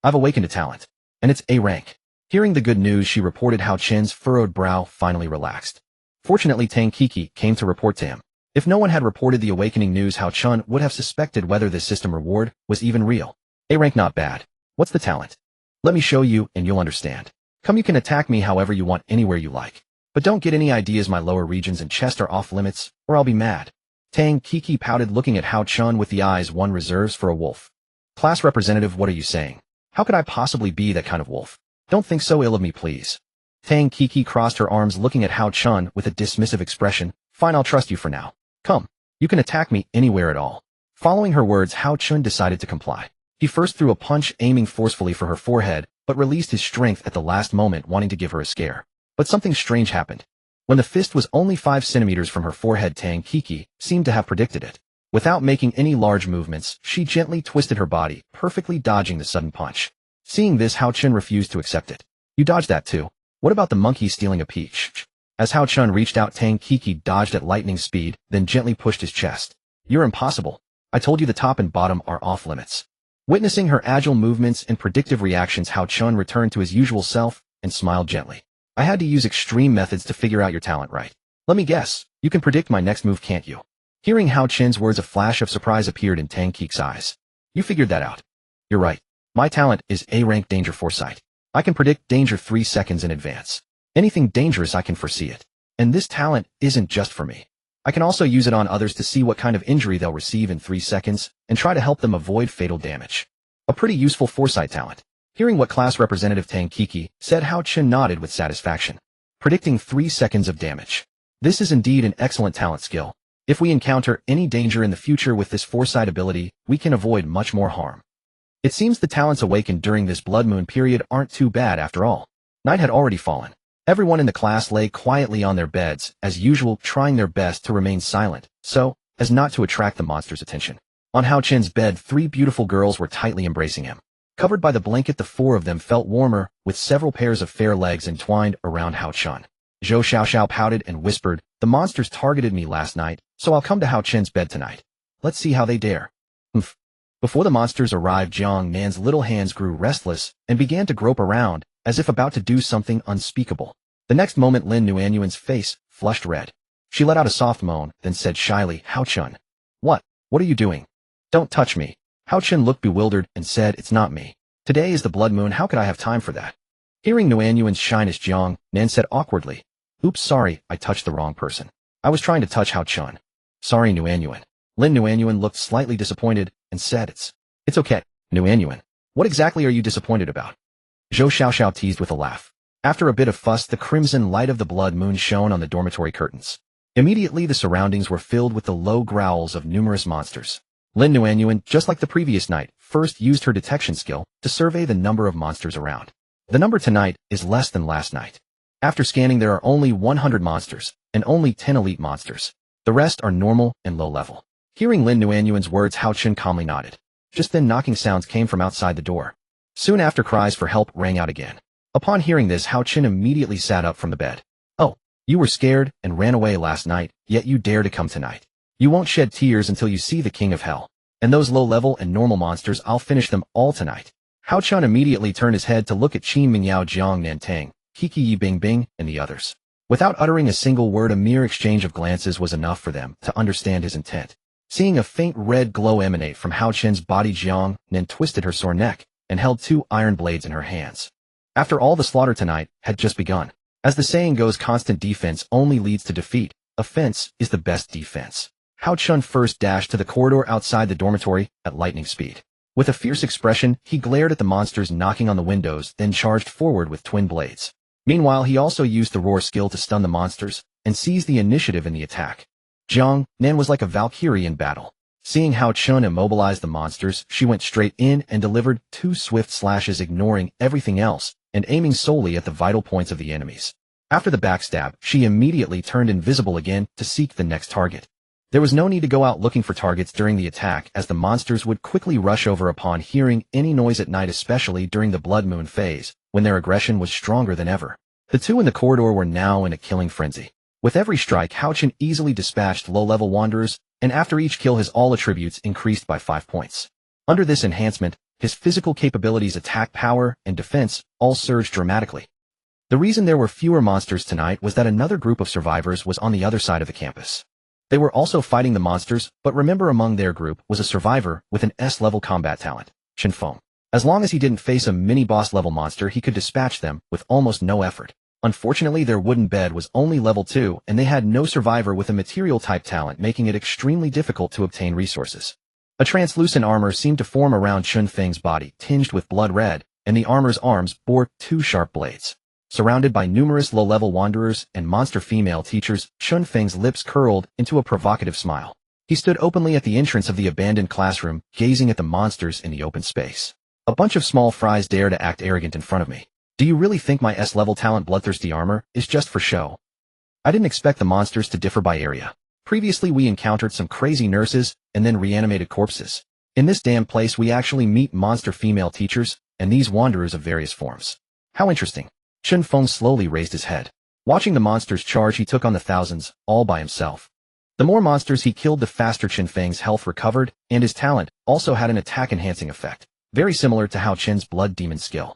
I've awakened a talent. And it's A rank. Hearing the good news, she reported. Hao Chun's furrowed brow finally relaxed. Fortunately, Tang Qiqi came to report to him. If no one had reported the awakening news, Hao Chun would have suspected whether this system reward was even real. A rank, not bad. What's the talent? Let me show you and you'll understand. Come, you can attack me however you want, anywhere you like. But don't get any ideas my lower regions and chest are off limits, or I'll be mad. Tang Kiki pouted, looking at Hao Chun with the eyes one reserves for a wolf. Class representative, what are you saying? How could I possibly be that kind of wolf? Don't think so ill of me, please. Tang Kiki crossed her arms, looking at Hao Chun with a dismissive expression. Fine, I'll trust you for now. Come. You can attack me anywhere at all. Following her words, Hao Chun decided to comply. He first threw a punch, aiming forcefully for her forehead, but released his strength at the last moment, wanting to give her a scare. But something strange happened. When the fist was only 5 centimeters from her forehead, Tang Kiki seemed to have predicted it. Without making any large movements, she gently twisted her body, perfectly dodging the sudden punch. Seeing this, Hao Chun refused to accept it. You dodged that too. What about the monkey stealing a peach? As Hao Chun reached out, Tang Kiki dodged at lightning speed, then gently pushed his chest. You're impossible. I told you the top and bottom are off limits. Witnessing her agile movements and predictive reactions, Hao Chun returned to his usual self and smiled gently. I had to use extreme methods to figure out your talent, right? Let me guess. You can predict my next move, can't you? Hearing Hao Chun's words, a flash of surprise appeared in Tang Kiki's eyes. You figured that out. You're right. My talent is A-rank danger foresight. I can predict danger 3 seconds in advance. Anything dangerous, I can foresee it. And this talent isn't just for me. I can also use it on others to see what kind of injury they'll receive in 3 seconds and try to help them avoid fatal damage. A pretty useful foresight talent. Hearing what class representative Tang Kiki said, Hao Chun nodded with satisfaction. Predicting 3 seconds of damage. This is indeed an excellent talent skill. If we encounter any danger in the future with this foresight ability, we can avoid much more harm. It seems the talents awakened during this blood moon period aren't too bad after all. Night had already fallen. Everyone in the class lay quietly on their beds, as usual, trying their best to remain silent, so as not to attract the monster's attention. On Hao Chun's bed, 3 beautiful girls were tightly embracing him. Covered by the blanket, the 4 of them felt warmer, with several pairs of fair legs entwined around Hao Chun. Zhou Xiaoxiao pouted and whispered, the monsters targeted me last night, so I'll come to Hao Chun's bed tonight. Let's see how they dare. Humph. Before the monsters arrived, Jiang Nan's little hands grew restless and began to grope around, as if about to do something unspeakable. The next moment, Lin Nuanyuan's face flushed red. She let out a soft moan, then said shyly, Hao Chun. What are you doing? Don't touch me. Hao Chun looked bewildered and said, it's not me. Today is the blood moon, how could I have time for that? Hearing Nuanyuan's shyness, Jiang Nan said awkwardly, oops, sorry, I touched the wrong person. I was trying to touch Hao Chun. Sorry, Nuanyuan. Lin Nuanyuan looked slightly disappointed and said, It's okay, Nuanyuan. What exactly are you disappointed about? Zhou Xiaoxiao teased with a laugh. After a bit of fuss, the crimson light of the blood moon shone on the dormitory curtains. Immediately, the surroundings were filled with the low growls of numerous monsters. Lin Nuanyuan, just like the previous night, first used her detection skill to survey the number of monsters around. The number tonight is less than last night. After scanning, there are only 100 monsters, and only 10 elite monsters. The rest are normal and low level. Hearing Lin Nuanyuan's words, Hao Chun calmly nodded. Just then, knocking sounds came from outside the door. Soon after, cries for help rang out again. Upon hearing this, Hao Chun immediately sat up from the bed. Oh, you were scared and ran away last night, yet you dare to come tonight. You won't shed tears until you see the King of Hell. And those low-level and normal monsters, I'll finish them all tonight. Hao Chun immediately turned his head to look at Qin Mingyao, Jiang Nantang, Kiki Yi Bingbing, and the others. Without uttering a single word, a mere exchange of glances was enough for them to understand his intent. Seeing a faint red glow emanate from Hao Chun's body, Jiang Nan twisted her sore neck and held 2 iron blades in her hands. After all, the slaughter tonight had just begun. As the saying goes, constant defense only leads to defeat. Offense is the best defense. Hao Chun first dashed to the corridor outside the dormitory at lightning speed. With a fierce expression, he glared at the monsters knocking on the windows, then charged forward with twin blades. Meanwhile, he also used the roar skill to stun the monsters and seize the initiative in the attack. Jiang Nan was like a Valkyrie in battle. Seeing Hao Chun immobilize the monsters, she went straight in and delivered 2 swift slashes, ignoring everything else and aiming solely at the vital points of the enemies. After the backstab, she immediately turned invisible again to seek the next target. There was no need to go out looking for targets during the attack, as the monsters would quickly rush over upon hearing any noise at night, especially during the blood moon phase, when their aggression was stronger than ever. The 2 in the corridor were now in a killing frenzy. With every strike, Hao Chun easily dispatched low-level wanderers, and after each kill, his all attributes increased by 5 points. Under this enhancement, his physical capabilities, attack power, and defense all surged dramatically. The reason there were fewer monsters tonight was that another group of survivors was on the other side of the campus. They were also fighting the monsters, but remember, among their group was a survivor with an S-level combat talent, Chen Feng. As long as he didn't face a mini-boss level monster, he could dispatch them with almost no effort. Unfortunately, their wooden bed was only level 2, and they had no survivor with a material-type talent, making it extremely difficult to obtain resources. A translucent armor seemed to form around Chun Feng's body, tinged with blood red, and the armor's arms bore 2 sharp blades. Surrounded by numerous low-level wanderers and monster female teachers, Chun Feng's lips curled into a provocative smile. He stood openly at the entrance of the abandoned classroom, gazing at the monsters in the open space. A bunch of small fries dare to act arrogant in front of me. Do you really think my S-level talent bloodthirsty armor is just for show? I didn't expect the monsters to differ by area. Previously we encountered some crazy nurses and then reanimated corpses. In this damn place we actually meet monster female teachers and these wanderers of various forms. How interesting. Chun Feng slowly raised his head. Watching the monsters charge, he took on the thousands, all by himself. The more monsters he killed, the faster Chun Feng's health recovered, and his talent also had an attack-enhancing effect, very similar to Hao Chen's blood demon skill.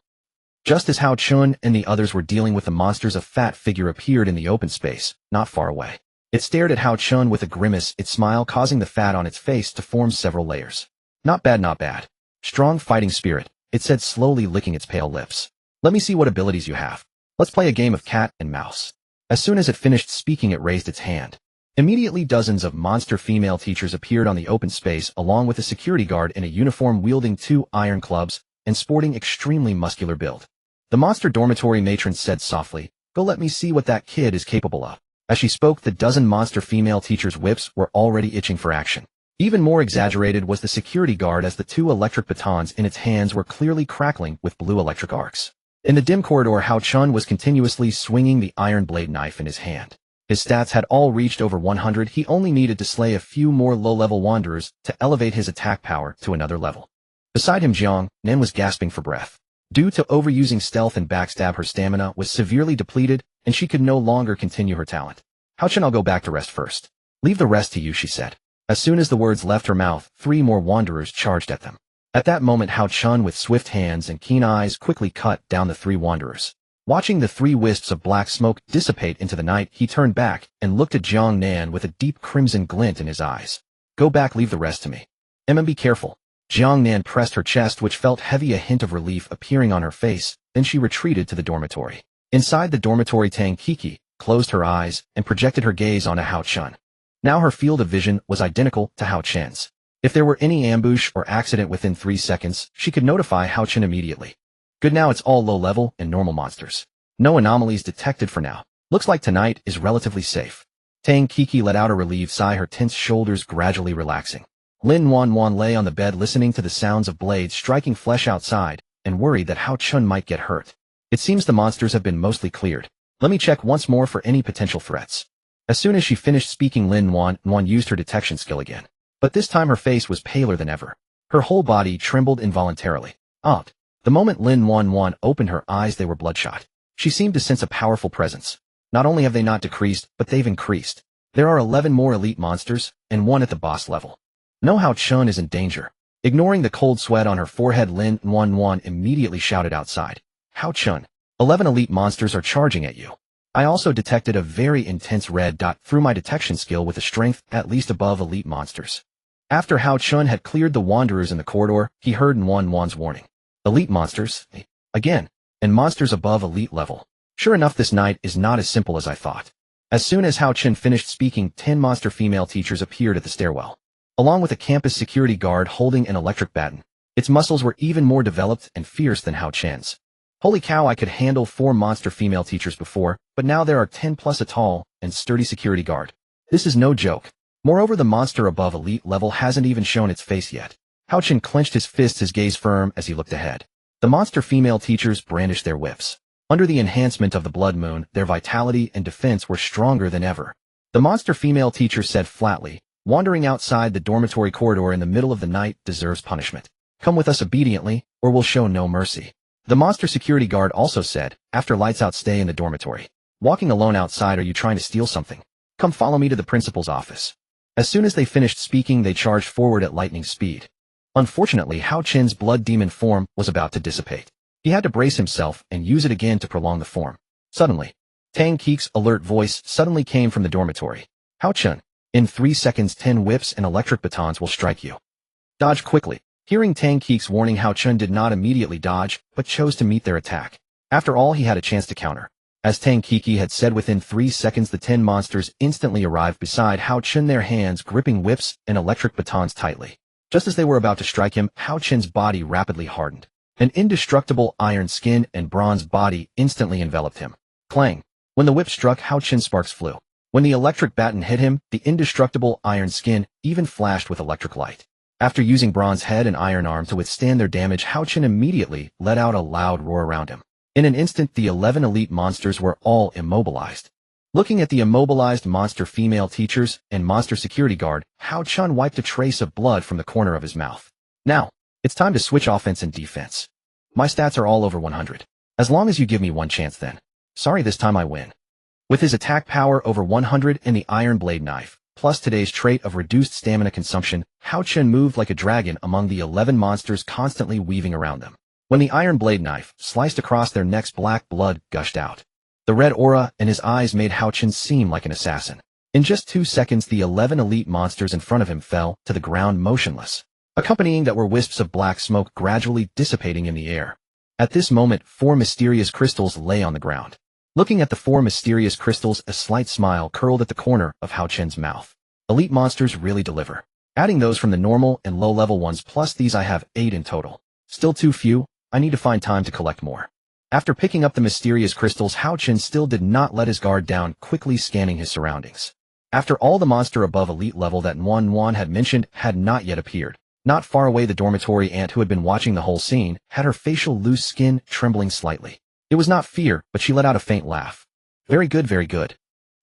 Just as Hao Chun and the others were dealing with the monsters, a fat figure appeared in the open space, not far away. It stared at Hao Chun with a grimace, its smile causing the fat on its face to form several layers. Not bad, not bad. Strong fighting spirit, it said, slowly licking its pale lips. Let me see what abilities you have. Let's play a game of cat and mouse. As soon as it finished speaking, it raised its hand. Immediately dozens of monster female teachers appeared on the open space along with a security guard in a uniform wielding 2 iron clubs and sporting extremely muscular build. The monster dormitory matron said softly, "Go, let me see what that kid is capable of." As she spoke, the dozen monster female teachers' whips were already itching for action. Even more exaggerated was the security guard, as the 2 electric batons in its hands were clearly crackling with blue electric arcs. In the dim corridor, Hao Chun was continuously swinging the iron blade knife in his hand. His stats had all reached over 100. He only needed to slay a few more low-level wanderers to elevate his attack power to another level. Beside him, Jiang Nan was gasping for breath. Due to overusing stealth and backstab, her stamina was severely depleted, and she could no longer continue her talent. "Hao Chun, I'll go back to rest first. Leave the rest to you," she said. As soon as the words left her mouth, 3 more wanderers charged at them. At that moment, Hao Chun, with swift hands and keen eyes, quickly cut down the 3 wanderers. Watching the 3 wisps of black smoke dissipate into the night, he turned back and looked at Jiang Nan with a deep crimson glint in his eyes. "Go back, leave the rest to me. Be careful." Jiang Nan pressed her chest, which felt heavy, a hint of relief appearing on her face, then she retreated to the dormitory. Inside the dormitory, Tang Kiki closed her eyes and projected her gaze onto Hao Chun. Now her field of vision was identical to Hao Chen's. If there were any ambush or accident within 3 seconds, she could notify Hao Chun immediately. Good, now it's all low-level and normal monsters. No anomalies detected for now. Looks like tonight is relatively safe. Tang Kiki let out a relieved sigh, her tense shoulders gradually relaxing. Lin Wanwan lay on the bed listening to the sounds of blades striking flesh outside and worried that Hao Chun might get hurt. It seems the monsters have been mostly cleared. Let me check once more for any potential threats. As soon as she finished speaking, Lin Wanwan used her detection skill again. But this time her face was paler than ever. Her whole body trembled involuntarily. The moment Lin Wanwan opened her eyes, they were bloodshot. She seemed to sense a powerful presence. Not only have they not decreased, but they've increased. There are 11 more elite monsters, and 1 at the boss level. No, Hao Chun is in danger. Ignoring the cold sweat on her forehead, Lin Wanwan immediately shouted outside. "Hao Chun, 11 elite monsters are charging at you." I also detected a very intense red dot through my detection skill with a strength at least above elite monsters. After Hao Chun had cleared the wanderers in the corridor, he heard Wanwan's warning. "Elite monsters? Again, and monsters above elite level. Sure enough, this night is not as simple as I thought." As soon as Hao Chun finished speaking, 10 monster female teachers appeared at the stairwell, along with a campus security guard holding an electric baton. Its muscles were even more developed and fierce than Hao Chen's. Holy cow, I could handle 4 monster female teachers before, but now there are 10 plus a tall and sturdy security guard. This is no joke. Moreover, the monster above elite level hasn't even shown its face yet. Hao Chun clenched his fists, his gaze firm as he looked ahead. The monster female teachers brandished their whips. Under the enhancement of the blood moon, their vitality and defense were stronger than ever. The monster female teacher said flatly, "Wandering outside the dormitory corridor in the middle of the night deserves punishment. Come with us obediently, or we'll show no mercy." The monster security guard also said, "After lights out, stay in the dormitory. Walking alone outside, are you trying to steal something? Come follow me to the principal's office." As soon as they finished speaking, they charged forward at lightning speed. Unfortunately, Hao Chen's blood demon form was about to dissipate. He had to brace himself and use it again to prolong the form. Suddenly, Tang Ki's alert voice suddenly came from the dormitory. "Hao Chun, in 3 seconds 10 whips and electric batons will strike you. Dodge quickly." Hearing Tang Ki's warning, Hao Chun did not immediately dodge, but chose to meet their attack. After all, he had a chance to counter. As Tang Kiki had said, within 3 seconds the 10 monsters instantly arrived beside Hao Chen, their hands gripping whips and electric batons tightly. Just as they were about to strike him, Hao Chen's body rapidly hardened. An indestructible iron skin and bronze body instantly enveloped him. Clang! When the whip struck, Hao Chen's sparks flew. When the electric baton hit him, the indestructible iron skin even flashed with electric light. After using bronze head and iron arm to withstand their damage, Hao Chen immediately let out a loud roar around him. In an instant, the 11 elite monsters were all immobilized. Looking at the immobilized monster female teachers and monster security guard, Hao Chen wiped a trace of blood from the corner of his mouth. Now, it's time to switch offense and defense. My stats are all over 100. As long as you give me one chance then. Sorry, this time I win. With his attack power over 100 and the iron blade knife, plus today's trait of reduced stamina consumption, Hao Chen moved like a dragon among the 11 monsters, constantly weaving around them. When the iron blade knife sliced across their necks, black blood gushed out. The red aura in his eyes made Hao Chen seem like an assassin. In just 2 seconds, the 11 elite monsters in front of him fell to the ground motionless. Accompanying that were wisps of black smoke gradually dissipating in the air. At this moment, 4 mysterious crystals lay on the ground. Looking at the 4 mysterious crystals, a slight smile curled at the corner of Hao Chen's mouth. Elite monsters really deliver. Adding those from the normal and low-level ones plus these, I have 8 in total. Still too few. I need to find time to collect more. After picking up the mysterious crystals, Hao Chen still did not let his guard down, quickly scanning his surroundings. After all, the monster above elite level that Wan had mentioned had not yet appeared. Not far away, the dormitory ant who had been watching the whole scene had her facial loose skin trembling slightly. It was not fear, but she let out a faint laugh. Very good, very good.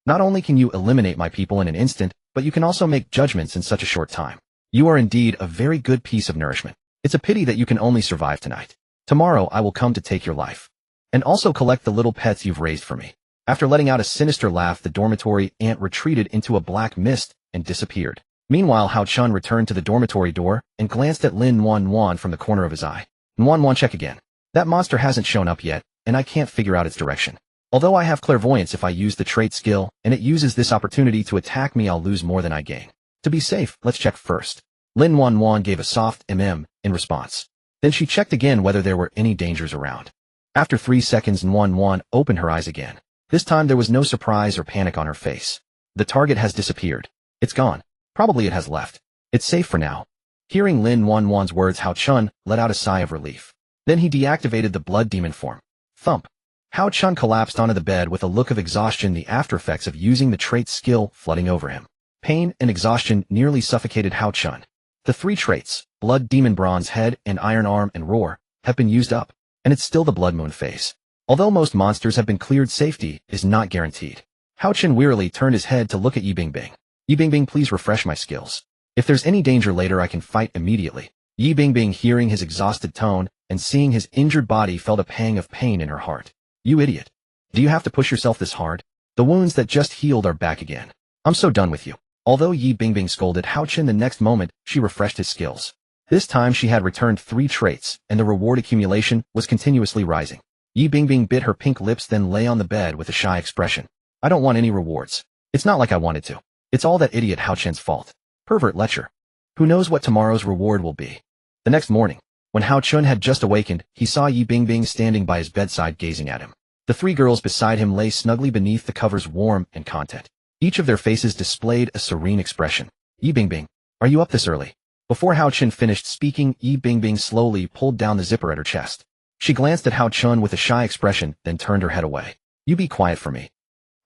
Not only can you eliminate my people in an instant, but you can also make judgments in such a short time. You are indeed a very good piece of nourishment. It's a pity that you can only survive tonight. Tomorrow I will come to take your life. And also collect the little pets you've raised for me. After letting out a sinister laugh, the dormitory ant retreated into a black mist and disappeared. Meanwhile, Hao Chen returned to the dormitory door and glanced at Lin Wan from the corner of his eye. Wan, check again. That monster hasn't shown up yet, and I can't figure out its direction. Although I have clairvoyance, if I use the trait skill and it uses this opportunity to attack me, I'll lose more than I gain. To be safe, let's check first. Lin Wan gave a soft in response. Then she checked again whether there were any dangers around. After 3 seconds, Wan opened her eyes again. This time there was no surprise or panic on her face. The target has disappeared. It's gone. Probably it has left. It's safe for now. Hearing Lin Wan's words, Hao Chen let out a sigh of relief. Then he deactivated the blood demon form. Thump. Hao Chen collapsed onto the bed with a look of exhaustion, the after effects of using the trait skill flooding over him. Pain and exhaustion nearly suffocated Hao Chen. The 3 traits, blood demon, bronze head, and iron arm and roar, have been used up, and it's still the blood moon phase. Although most monsters have been cleared, safety is not guaranteed. Hao Chen wearily turned his head to look at Yi Bingbing. Yi Bingbing, please refresh my skills. If there's any danger later, I can fight immediately. Yi Bingbing, hearing his exhausted tone and seeing his injured body, felt a pang of pain in her heart. You idiot. Do you have to push yourself this hard? The wounds that just healed are back again. I'm so done with you. Although Yi Bingbing scolded Hao Chen, the next moment, she refreshed his skills. This time she had returned 3 traits, and the reward accumulation was continuously rising. Yi Bingbing bit her pink lips, then lay on the bed with a shy expression. I don't want any rewards. It's not like I wanted to. It's all that idiot Hao Chen's fault. Pervert lecher. Who knows what tomorrow's reward will be? The next morning, when Hao Chen had just awakened, he saw Yi Bingbing standing by his bedside gazing at him. The 3 girls beside him lay snugly beneath the covers, warm and content. Each of their faces displayed a serene expression. Yi Bingbing, are you up this early? Before Hao Chen finished speaking, Yi Bingbing slowly pulled down the zipper at her chest. She glanced at Hao Chen with a shy expression, then turned her head away. You be quiet for me.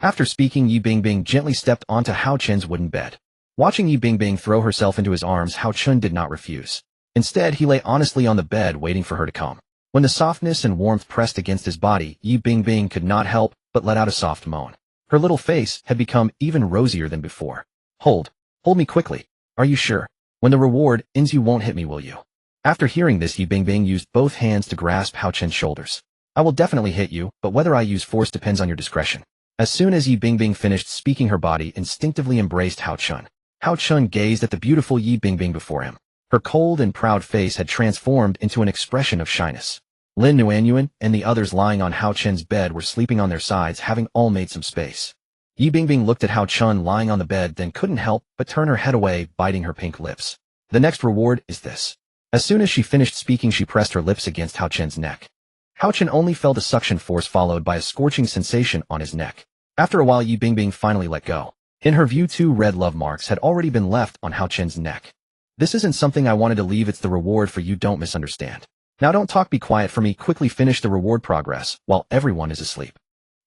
After speaking, Yi Bingbing gently stepped onto Hao Chen's wooden bed. Watching Yi Bingbing throw herself into his arms, Hao Chen did not refuse. Instead, he lay honestly on the bed, waiting for her to come. When the softness and warmth pressed against his body, Yi Bingbing could not help but let out a soft moan. Her little face had become even rosier than before. Hold me quickly. Are you sure? When the reward ends, you won't hit me, will you? After hearing this, Yi Bingbing used both hands to grasp Hao Chen's shoulders. I will definitely hit you, but whether I use force depends on your discretion. As soon as Yi Bingbing finished speaking, her body instinctively embraced Hao Chen. Hao Chen gazed at the beautiful Yi Bingbing before him. Her cold and proud face had transformed into an expression of shyness. Lin Nuanyuan and the others lying on Hao Chen's bed were sleeping on their sides, having all made some space. Yi Bingbing looked at Hao Chen lying on the bed, then couldn't help but turn her head away, biting her pink lips. The next reward is this. As soon as she finished speaking, she pressed her lips against Hao Chen's neck. Hao Chen only felt a suction force followed by a scorching sensation on his neck. After a while, Yi Bingbing finally let go. In her view, 2 red love marks had already been left on Hao Chen's neck. This isn't something I wanted to leave, it's the reward for you, don't misunderstand. Now don't talk, be quiet for me, quickly finish the reward progress while everyone is asleep.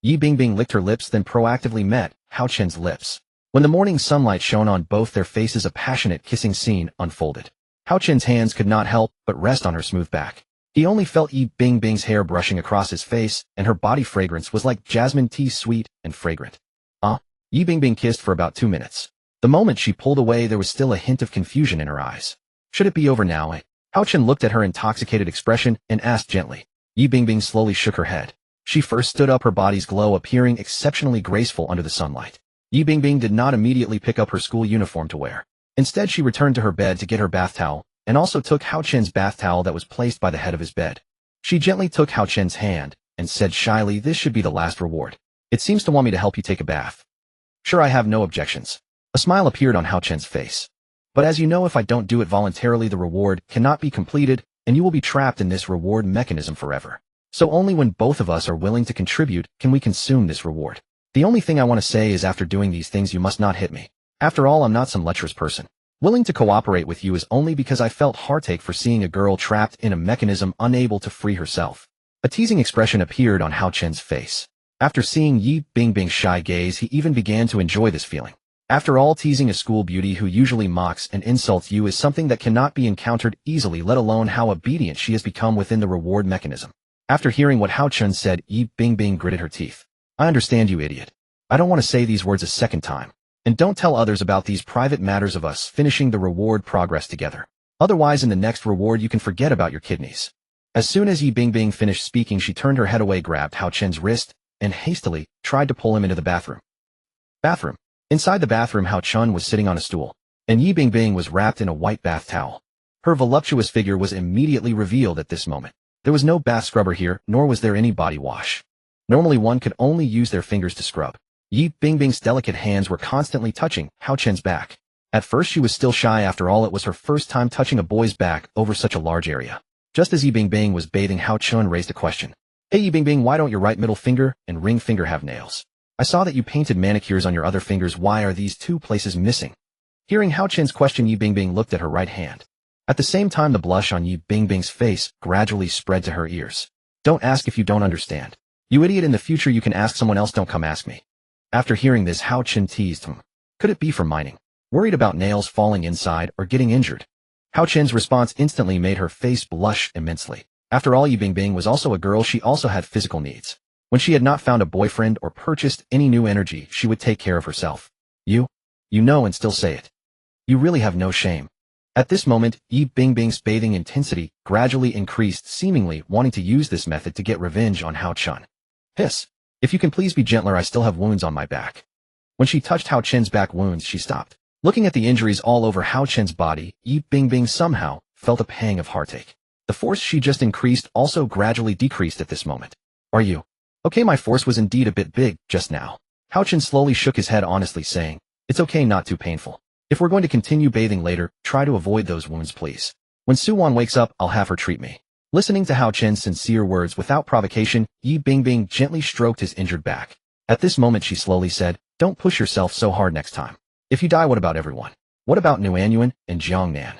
Yi Bingbing licked her lips, then proactively met Hao Chen's lips. When the morning sunlight shone on both their faces, a passionate kissing scene unfolded. Hao Chen's hands could not help but rest on her smooth back. He only felt Yi Bingbing's hair brushing across his face, and her body fragrance was like jasmine tea, sweet and fragrant. Yi Bingbing kissed for about 2 minutes. The moment she pulled away, there was still a hint of confusion in her eyes. Should it be over now? Hao Chen looked at her intoxicated expression and asked gently. Yi Bingbing slowly shook her head. She first stood up, her body's glow appearing exceptionally graceful under the sunlight. Yi Bingbing did not immediately pick up her school uniform to wear. Instead, she returned to her bed to get her bath towel, and also took Hao Chen's bath towel that was placed by the head of his bed. She gently took Hao Chen's hand and said shyly, "This should be the last reward. It seems to want me to help you take a bath." "Sure, I have no objections." A smile appeared on Hao Chen's face. "But as you know, if I don't do it voluntarily, the reward cannot be completed, and you will be trapped in this reward mechanism forever. So only when both of us are willing to contribute can we consume this reward. The only thing I want to say is after doing these things, you must not hit me. After all, I'm not some lecherous person. Willing to cooperate with you is only because I felt heartache for seeing a girl trapped in a mechanism unable to free herself." A teasing expression appeared on Hao Chen's face. After seeing Yi Bingbing's shy gaze, he even began to enjoy this feeling. After all, teasing a school beauty who usually mocks and insults you is something that cannot be encountered easily, let alone how obedient she has become within the reward mechanism. After hearing what Hao Chen said, Yi Bingbing gritted her teeth. "I understand, you idiot. I don't want to say these words a second time. And don't tell others about these private matters of us finishing the reward progress together. Otherwise, in the next reward, you can forget about your kidneys." As soon as Yi Bingbing finished speaking, she turned her head away, grabbed Hao Chen's wrist, and hastily tried to pull him into the bathroom. Inside the bathroom, Hao Chen was sitting on a stool, and Yi Bingbing was wrapped in a white bath towel. Her voluptuous figure was immediately revealed at this moment. There was no bath scrubber here, nor was there any body wash. Normally one could only use their fingers to scrub. Yi Bingbing's delicate hands were constantly touching Hao Chen's back. At first she was still shy, after all it was her first time touching a boy's back over such a large area. Just as Yi Bingbing was bathing, Hao Chen raised a question. "Hey Yi Bingbing, why don't your right middle finger and ring finger have nails? I saw that you painted manicures on your other fingers, why are these 2 places missing?" Hearing Hao Chen's question, Yi Bingbing looked at her right hand. At the same time, the blush on Yi Bingbing's face gradually spread to her ears. "Don't ask if you don't understand. You idiot, in the future you can ask someone else, don't come ask me." After hearing this, Hao Chen teased him. Could it be for mining? Worried about nails falling inside or getting injured? Hao Chen's response instantly made her face blush immensely. After all, Yi Bingbing was also a girl, she also had physical needs. When she had not found a boyfriend or purchased any new energy, she would take care of herself. You know, and still say it. You really have no shame." At this moment, Yi Bingbing's bathing intensity gradually increased, seemingly wanting to use this method to get revenge on Hao Chen. "Hiss. If you can please be gentler, I still have wounds on my back." When she touched Hao Chen's back wounds, she stopped. Looking at the injuries all over Hao Chen's body, Yi Bingbing somehow felt a pang of heartache. The force she just increased also gradually decreased at this moment. "Are you okay? My force was indeed a bit big just now." Hao Chen slowly shook his head honestly, saying, "It's okay, not too painful. If we're going to continue bathing later, try to avoid those wounds, please. When Suwan wakes up, I'll have her treat me." Listening to Hao Chen's sincere words without provocation, Yi Bingbing gently stroked his injured back. At this moment she slowly said, "Don't push yourself so hard next time. If you die, what about everyone? What about Nuanyuan and Jiangnan?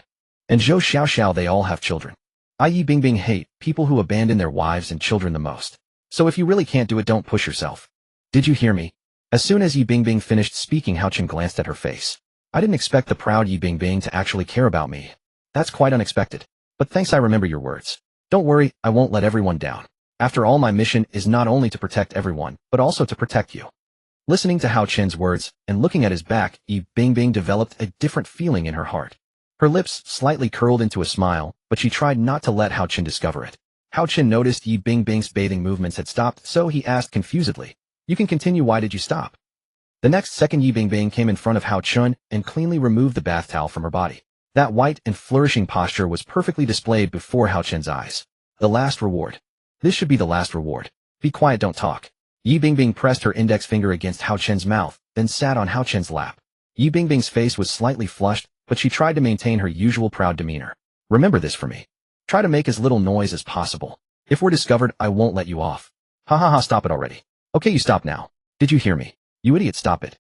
And Zhou Xiaoxiao, they all have children. Yi Bingbing hate people who abandon their wives and children the most. So if you really can't do it, don't push yourself. Did you hear me?" As soon as Yi Bingbing finished speaking, Hao Chen glanced at her face. "I didn't expect the proud Yi Bingbing to actually care about me. That's quite unexpected. But thanks, I remember your words. Don't worry, I won't let everyone down. After all, my mission is not only to protect everyone, but also to protect you." Listening to Hao Chen's words and looking at his back, Yi Bingbing developed a different feeling in her heart. Her lips slightly curled into a smile, but she tried not to let Hao Chen discover it. Hao Chen noticed Yi Bingbing's bathing movements had stopped, so he asked confusedly, "You can continue, why did you stop?" The next second, Yi Bingbing came in front of Hao Chen and cleanly removed the bath towel from her body. That white and flourishing posture was perfectly displayed before Hao Chen's eyes. The last reward. This should be the last reward. Be quiet, don't talk. Yi Bingbing pressed her index finger against Hao Chen's mouth, then sat on Hao Chen's lap. Yi Bingbing's face was slightly flushed, but she tried to maintain her usual proud demeanor. "Remember this for me. Try to make as little noise as possible. If we're discovered, I won't let you off. Ha ha ha, stop it already. Okay, you stop now. Did you hear me? You idiot, stop it.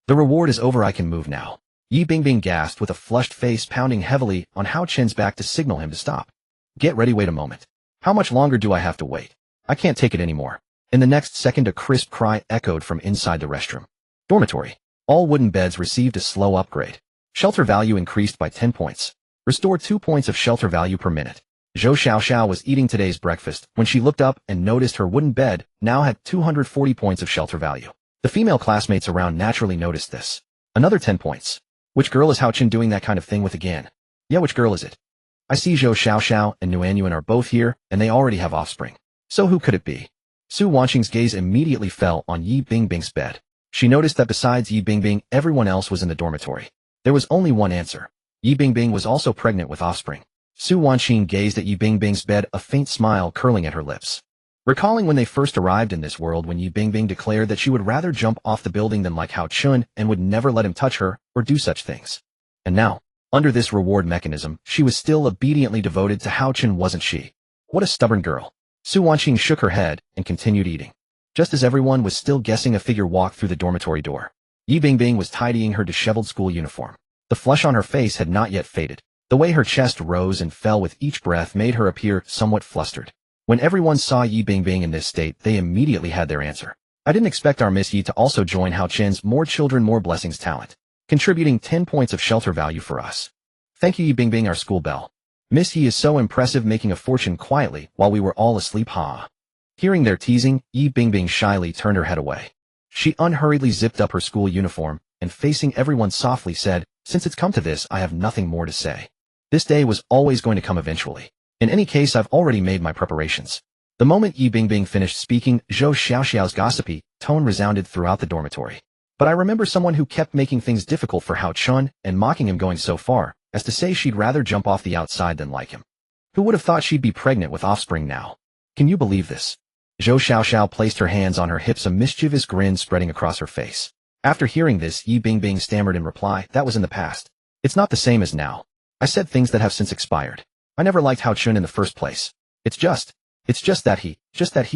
The reward is over, I can move now. Yi Bingbing gasped with a flushed face, pounding heavily on Hao Chen's back to signal him to stop. Get ready, wait a moment. How much longer do I have to wait? I can't take it anymore. In the next second, a crisp cry echoed from inside the restroom. Dormitory. All wooden beds received a slow upgrade. Shelter value increased by 10 points. Restore 2 points of shelter value per minute. Zhou Xiaoxiao was eating today's breakfast when she looked up and noticed her wooden bed now had 240 points of shelter value. The female classmates around naturally noticed this. Another 10 points. Which girl is Hao Chen doing that kind of thing with again? Yeah, which girl is it? I see Zhou Xiaoxiao and Nuanyuan are both here, and they already have offspring. So who could it be? Su Wanqing's gaze immediately fell on Yi Bingbing's bed. She noticed that besides Yi Bingbing, everyone else was in the dormitory. There was only one answer. Yi Bingbing was also pregnant with offspring. Su Wanqing gazed at Yi Bingbing's bed, a faint smile curling at her lips. Recalling when they first arrived in this world, when Yi Bingbing declared that she would rather jump off the building than like Hao Chun and would never let him touch her or do such things. And now, under this reward mechanism, she was still obediently devoted to Hao Chun, wasn't she? What a stubborn girl. Su Wanqing shook her head and continued eating. Just as everyone was still guessing, a figure walked through the dormitory door. Yi Bingbing was tidying her disheveled school uniform. The flush on her face had not yet faded. The way her chest rose and fell with each breath made her appear somewhat flustered. When everyone saw Yi Bingbing in this state, they immediately had their answer. I didn't expect our Miss Yi to also join Hao Chen's More Children More Blessings talent, contributing 10 points of shelter value for us. Thank you, Yi Bingbing, our school belle. Miss Yi is so impressive, making a fortune quietly while we were all asleep, ha. Hearing their teasing, Yi Bingbing shyly turned her head away. She unhurriedly zipped up her school uniform and, facing everyone softly, said, since it's come to this, I have nothing more to say. This day was always going to come eventually. In any case, I've already made my preparations. The moment Yi Bingbing finished speaking, Zhou Xiaoxiao's gossipy tone resounded throughout the dormitory. But I remember someone who kept making things difficult for Hao Chun and mocking him, going so far as to say she'd rather jump off the outside than like him. Who would have thought she'd be pregnant with offspring now? Can you believe this? Zhou Xiaoxiao placed her hands on her hips, a mischievous grin spreading across her face. After hearing this, Yi Bingbing stammered in reply, that was in the past. It's not the same as now. I said things that have since expired. I never liked Hao Chun in the first place. It's just that he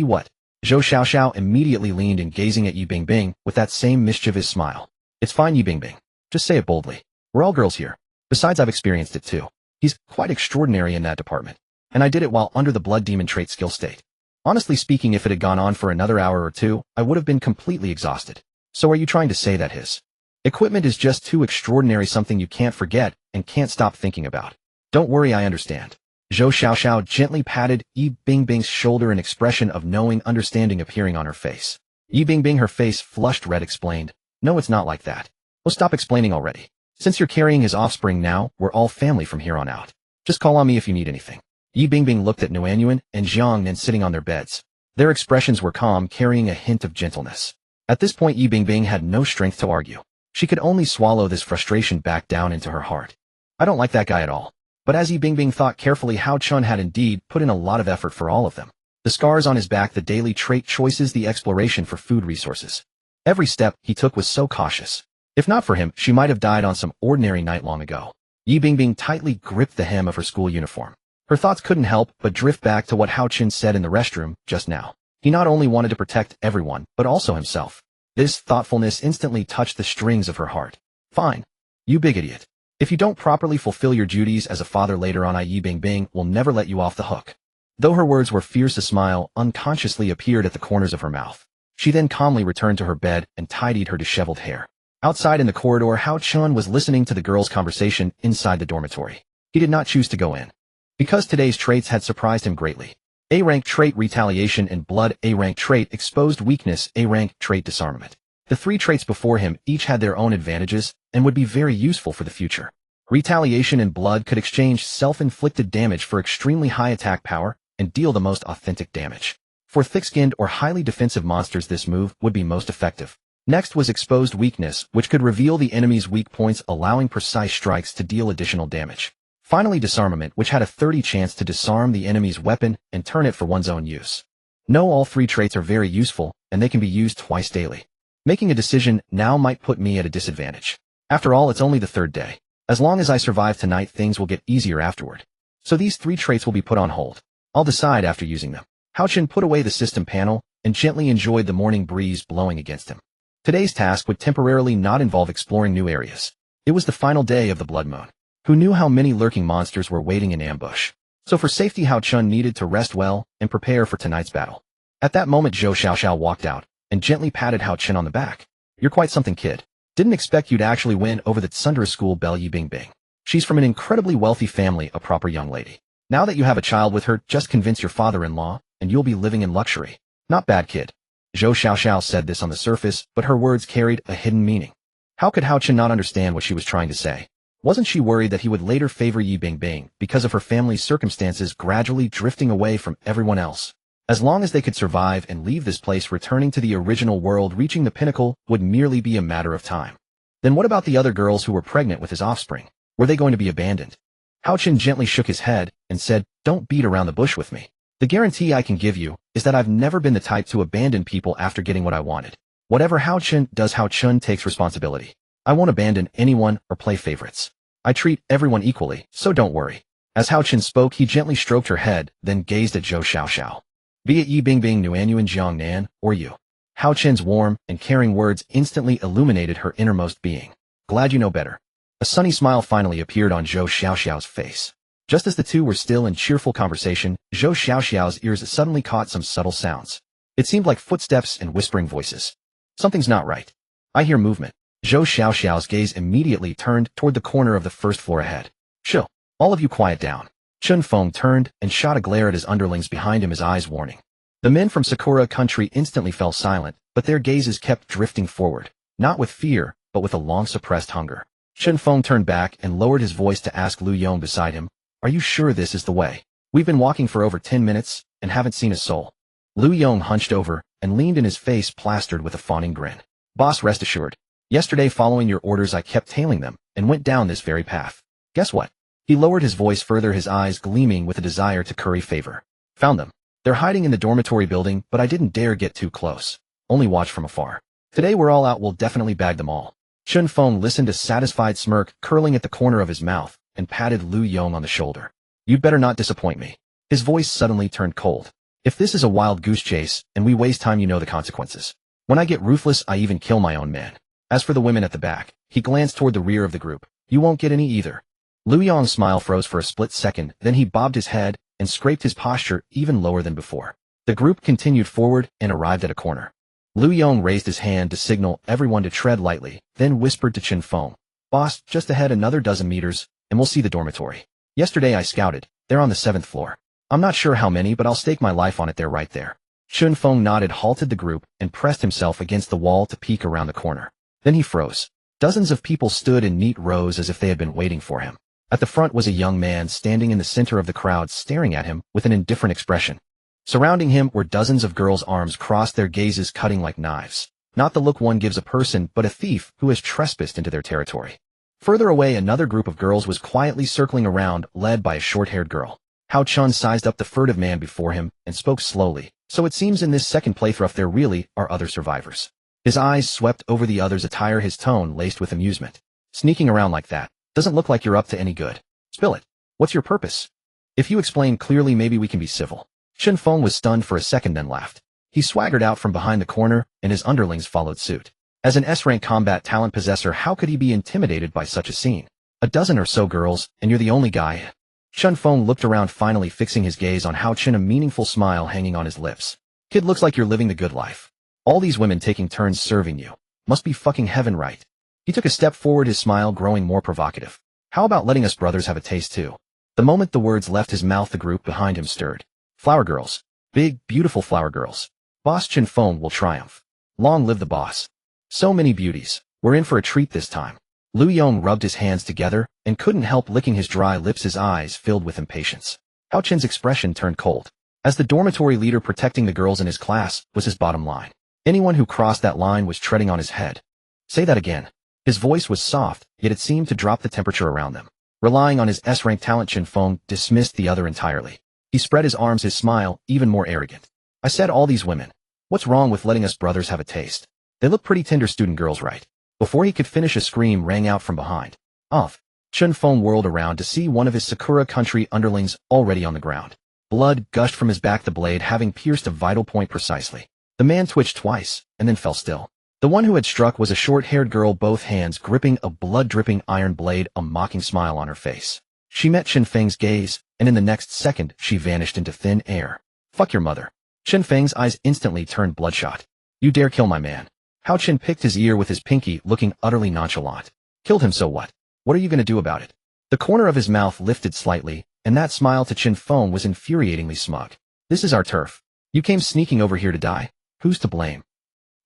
what? Zhou Xiaoxiao immediately leaned in, gazing at Yi Bingbing with that same mischievous smile. It's fine, Yi Bingbing. Just say it boldly. We're all girls here. Besides, I've experienced it too. He's quite extraordinary in that department. And I did it while under the blood demon trait skill state. Honestly speaking, if it had gone on for another hour or two, I would have been completely exhausted. So are you trying to say that his equipment is just too extraordinary, something you can't forget and can't stop thinking about? Don't worry, I understand. Zhou Xiaoxiao gently patted Yi Bingbing's shoulder, an expression of knowing understanding appearing on her face. Yi Bingbing, her face flushed red, explained, no, it's not like that. Oh, stop explaining already. Since you're carrying his offspring now, we're all family from here on out. Just call on me if you need anything. Yi Bingbing looked at Nuanyuan and Jiang Nan sitting on their beds. Their expressions were calm, carrying a hint of gentleness. At this point, Yi Bingbing had no strength to argue. She could only swallow this frustration back down into her heart. I don't like that guy at all. But as Yi Bingbing thought carefully, Hao Chun had indeed put in a lot of effort for all of them. The scars on his back, the daily trait choices, the exploration for food resources. Every step he took was so cautious. If not for him, she might have died on some ordinary night long ago. Yi Bingbing tightly gripped the hem of her school uniform. Her thoughts couldn't help but drift back to what Hao Chun said in the restroom just now. He not only wanted to protect everyone, but also himself. This thoughtfulness instantly touched the strings of her heart. Fine. You big idiot. If you don't properly fulfill your duties as a father later on, Yi Bingbing will never let you off the hook. Though her words were fierce, a smile unconsciously appeared at the corners of her mouth. She then calmly returned to her bed and tidied her disheveled hair. Outside in the corridor, Hao Chun was listening to the girls' conversation inside the dormitory. He did not choose to go in, because today's traits had surprised him greatly. A-rank trait retaliation and blood, A-rank trait exposed weakness, A-rank trait disarmament. The three traits before him each had their own advantages and would be very useful for the future. Retaliation and blood could exchange self-inflicted damage for extremely high attack power and deal the most authentic damage. For thick-skinned or highly defensive monsters, this move would be most effective. Next was exposed weakness, which could reveal the enemy's weak points, allowing precise strikes to deal additional damage. Finally, disarmament, which had a 30% chance to disarm the enemy's weapon and turn it for one's own use. No, all three traits are very useful, and they can be used twice daily. Making a decision now might put me at a disadvantage. After all, it's only the third day. As long as I survive tonight, things will get easier afterward. So these three traits will be put on hold. I'll decide after using them. Hao Chen put away the system panel and gently enjoyed the morning breeze blowing against him. Today's task would temporarily not involve exploring new areas. It was the final day of the blood moon. Who knew how many lurking monsters were waiting in ambush? So for safety, Hao Chen needed to rest well and prepare for tonight's battle. At that moment, Zhou Xiaoxiao walked out and gently patted Hao Chen on the back. You're quite something, kid. Didn't expect you'd actually win over the Tsundere school belle Yi Bingbing. She's from an incredibly wealthy family, a proper young lady. Now that you have a child with her, just convince your father-in-law, and you'll be living in luxury. Not bad, kid. Zhou Xiaoxiao said this on the surface, but her words carried a hidden meaning. How could Hao Chen not understand what she was trying to say? Wasn't she worried that he would later favor Yi Bingbing because of her family's circumstances gradually drifting away from everyone else? As long as they could survive and leave this place, returning to the original world, reaching the pinnacle would merely be a matter of time. Then what about the other girls who were pregnant with his offspring? Were they going to be abandoned? Hao Chen gently shook his head and said, don't beat around the bush with me. The guarantee I can give you is that I've never been the type to abandon people after getting what I wanted. Whatever Hao Chen does, Hao Chen takes responsibility. I won't abandon anyone or play favorites. I treat everyone equally, so don't worry. As Hao Chen spoke, he gently stroked her head, then gazed at Zhou Xiaoxiao. Be it Yi Bingbing, Nuanyuan Jiangnan, or you. Hao Chen's warm and caring words instantly illuminated her innermost being. Glad you know better. A sunny smile finally appeared on Zhou Xiaoxiao's face. Just as the two were still in cheerful conversation, Zhou Xiaoxiao's ears suddenly caught some subtle sounds. It seemed like footsteps and whispering voices. Something's not right. I hear movement. Zhou Xiaoxiao's gaze immediately turned toward the corner of the first floor ahead. Chill. All of you quiet down. Chun Feng turned and shot a glare at his underlings behind him, his eyes warning. The men from Sakura country instantly fell silent, but their gazes kept drifting forward, not with fear, but with a long-suppressed hunger. Chun Feng turned back and lowered his voice to ask Lu Yong beside him, are you sure this is the way? We've been walking for over 10 minutes and haven't seen a soul. Lu Yong hunched over and leaned in, his face plastered with a fawning grin. Boss, rest assured. Yesterday, following your orders, I kept tailing them and went down this very path. Guess what? He lowered his voice further, his eyes gleaming with a desire to curry favor. Found them. They're hiding in the dormitory building, but I didn't dare get too close. Only watch from afar. Today we're all out, we'll definitely bag them all. Chun Feng listened, a satisfied smirk curling at the corner of his mouth, and patted Lu Yong on the shoulder. You'd better not disappoint me. His voice suddenly turned cold. If this is a wild goose chase and we waste time, you know the consequences. When I get ruthless, I even kill my own men. As for the women at the back, he glanced toward the rear of the group. You won't get any either. Lu Yong's smile froze for a split second, then he bobbed his head and scraped his posture even lower than before. The group continued forward and arrived at a corner. Lu Yong raised his hand to signal everyone to tread lightly, then whispered to Chun Feng. Boss, just ahead another dozen meters, and we'll see the dormitory. Yesterday I scouted. They're on the 7th floor. I'm not sure how many, but I'll stake my life on it, they're right there. Chun Feng nodded, halted the group, and pressed himself against the wall to peek around the corner. Then he froze. Dozens of people stood in neat rows as if they had been waiting for him. At the front was a young man standing in the center of the crowd, staring at him with an indifferent expression. Surrounding him were dozens of girls, arms crossed, their gazes cutting like knives. Not the look one gives a person, but a thief who has trespassed into their territory. Further away, another group of girls was quietly circling around, led by a short-haired girl. Hao Chen sized up the furtive man before him and spoke slowly. So it seems in this second playthrough there really are other survivors. His eyes swept over the others' attire, his tone laced with amusement. Sneaking around like that doesn't look like you're up to any good. Spill it. What's your purpose? If you explain clearly, maybe we can be civil. Chun Feng was stunned for a second, then laughed. He swaggered out from behind the corner, and his underlings followed suit. As an S-rank combat talent possessor, how could he be intimidated by such a scene? A dozen or so girls, and you're the only guy. Chun Feng looked around, finally fixing his gaze on Hao Chen, a meaningful smile hanging on his lips. Kid, looks like you're living the good life. All these women taking turns serving you. Must be fucking heaven, right? He took a step forward, his smile growing more provocative. How about letting us brothers have a taste too? The moment the words left his mouth, the group behind him stirred. Flower girls. Big, beautiful flower girls. Boss Chun Feng will triumph. Long live the boss. So many beauties. We're in for a treat this time. Lu Yong rubbed his hands together and couldn't help licking his dry lips, his eyes filled with impatience. Hao Chen's expression turned cold. As the dormitory leader, protecting the girls in his class was his bottom line. Anyone who crossed that line was treading on his head. Say that again. His voice was soft, yet it seemed to drop the temperature around them. Relying on his S-rank talent, Chun Feng dismissed the other entirely. He spread his arms, his smile even more arrogant. I said all these women. What's wrong with letting us brothers have a taste? They look pretty tender student girls, right? Before he could finish, a scream rang out from behind. Off. Chun Feng whirled around to see one of his Sakura country underlings already on the ground. Blood gushed from his back, the blade having pierced a vital point precisely. The man twitched twice, and then fell still. The one who had struck was a short-haired girl, both hands gripping a blood-dripping iron blade, a mocking smile on her face. She met Chen Feng's gaze, and in the next second, she vanished into thin air. Fuck your mother. Chen Feng's eyes instantly turned bloodshot. You dare kill my man. Hao Chen picked his ear with his pinky, looking utterly nonchalant. Killed him, so what? What are you going to do about it? The corner of his mouth lifted slightly, and that smile to Chen Feng was infuriatingly smug. This is our turf. You came sneaking over here to die. Who's to blame?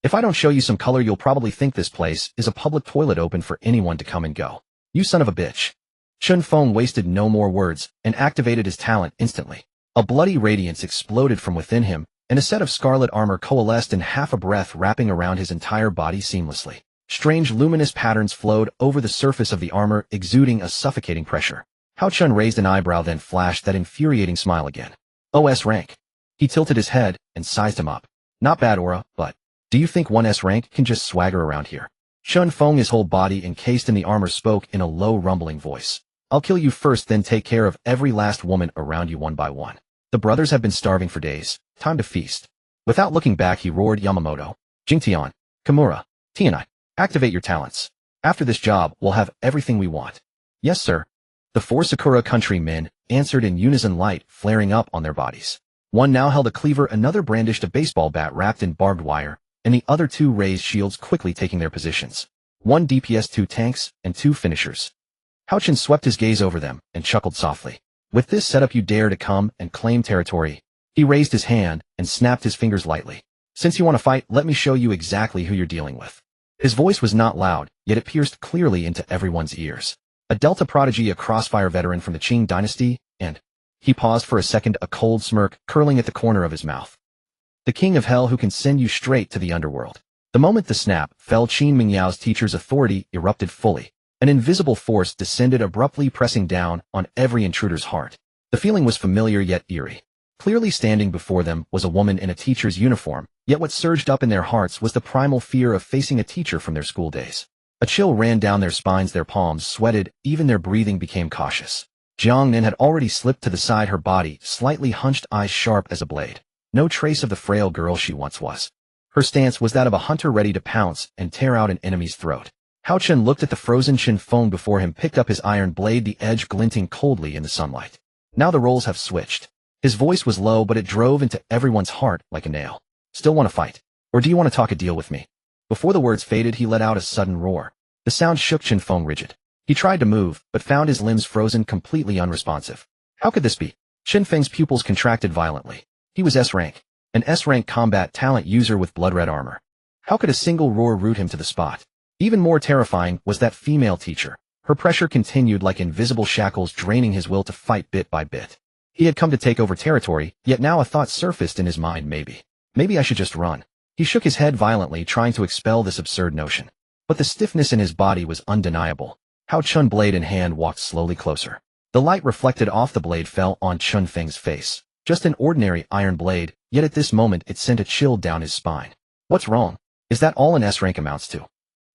If I don't show you some color, you'll probably think this place is a public toilet open for anyone to come and go. You son of a bitch. Chen Feng wasted no more words and activated his talent instantly. A bloody radiance exploded from within him, and a set of scarlet armor coalesced in half a breath, wrapping around his entire body seamlessly. Strange luminous patterns flowed over the surface of the armor, exuding a suffocating pressure. Hao Chun raised an eyebrow, then flashed that infuriating smile again. OS rank. He tilted his head and sized him up. Not bad aura, but do you think 1S rank can just swagger around here? Chen Feng, his whole body encased in the armor, spoke in a low rumbling voice. I'll kill you first, then take care of every last woman around you one by one. The brothers have been starving for days. Time to feast. Without looking back, he roared, Yamamoto, Jingtian, Kimura, Tianai, activate your talents. After this job, we'll have everything we want. Yes, sir. The 4 Sakura country men answered in unison, light flaring up on their bodies. One now held a cleaver, another brandished a baseball bat wrapped in barbed wire, and the other 2 raised shields, quickly taking their positions. 1 DPS, 2 tanks, and 2 finishers. Hao Chen swept his gaze over them and chuckled softly. With this setup, you dare to come and claim territory? He raised his hand and snapped his fingers lightly. Since you want to fight, let me show you exactly who you're dealing with. His voice was not loud, yet it pierced clearly into everyone's ears. A Delta prodigy, a crossfire veteran from the Qing dynasty, and he paused for a second, a cold smirk curling at the corner of his mouth. The king of hell who can send you straight to the underworld. The moment the snap fell, Qin Mingyao's teacher's authority erupted fully. An invisible force descended abruptly, pressing down on every intruder's heart. The feeling was familiar yet eerie. Clearly standing before them was a woman in a teacher's uniform, yet what surged up in their hearts was the primal fear of facing a teacher from their school days. A chill ran down their spines, their palms sweated, even their breathing became cautious. Jiang Nin had already slipped to the side, her body slightly hunched, eyes sharp as a blade. No trace of the frail girl she once was. Her stance was that of a hunter ready to pounce and tear out an enemy's throat. Hao Chen looked at the frozen Chen Feng before him, picked up his iron blade, the edge glinting coldly in the sunlight. Now the roles have switched. His voice was low, but it drove into everyone's heart like a nail. Still want to fight? Or do you want to talk a deal with me? Before the words faded, he let out a sudden roar. The sound shook Chen Feng rigid. He tried to move, but found his limbs frozen, completely unresponsive. How could this be? Chen Feng's pupils contracted violently. He was S-rank, an S-rank combat talent user with blood-red armor. How could a single roar root him to the spot? Even more terrifying was that female teacher. Her pressure continued like invisible shackles, draining his will to fight bit by bit. He had come to take over territory, yet now a thought surfaced in his mind. Maybe I should just run. He shook his head violently, trying to expel this absurd notion. But the stiffness in his body was undeniable. Hao Chun, blade in hand, walked slowly closer. The light reflected off the blade fell on Chun Feng's face. Just an ordinary iron blade, yet at this moment it sent a chill down his spine. What's wrong? Is that all an S rank amounts to?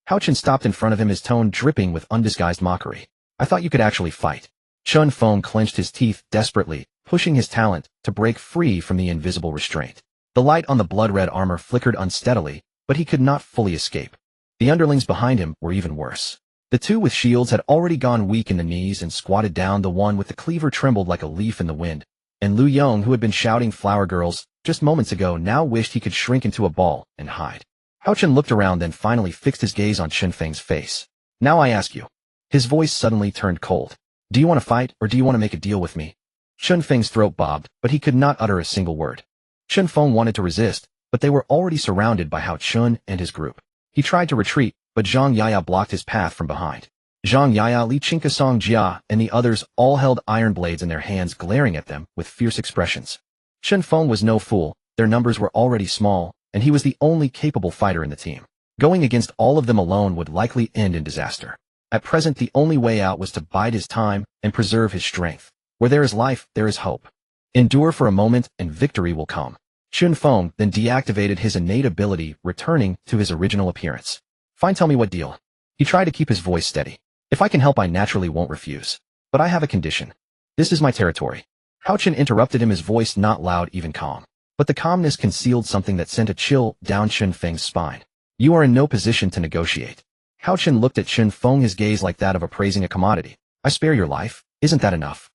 Hao Chun stopped in front of him, his tone dripping with undisguised mockery. I thought you could actually fight. Chun Feng clenched his teeth desperately, pushing his talent to break free from the invisible restraint. The light on the blood-red armor flickered unsteadily, but he could not fully escape. The underlings behind him were even worse. The 2 with shields had already gone weak in the knees and squatted down. The one with the cleaver trembled like a leaf in the wind, and Lu Yong, who had been shouting flower girls just moments ago, now wished he could shrink into a ball and hide. Hao Chun looked around, then finally fixed his gaze on Chen Feng's face. Now I ask you. His voice suddenly turned cold. Do you want to fight, or do you want to make a deal with me? Chen Feng's throat bobbed, but he could not utter a single word. Chen Feng wanted to resist, but they were already surrounded by Hao Chun and his group. He tried to retreat, but Zhang Yaya blocked his path from behind. Zhang Yaya, Li Chinkasong Jia, and the others all held iron blades in their hands, glaring at them with fierce expressions. Chen Feng was no fool. Their numbers were already small, and he was the only capable fighter in the team. Going against all of them alone would likely end in disaster. At present, the only way out was to bide his time and preserve his strength. Where there is life, there is hope. Endure for a moment, and victory will come. Chen Feng then deactivated his innate ability, returning to his original appearance. Fine, tell me what deal. He tried to keep his voice steady. If I can help, I naturally won't refuse. But I have a condition. This is my territory. Hao Chen interrupted him, his voice not loud, even calm. But the calmness concealed something that sent a chill down Chun Feng's spine. You are in no position to negotiate. Hao Chen looked at Chun Feng, his gaze like that of appraising a commodity. I spare your life, isn't that enough?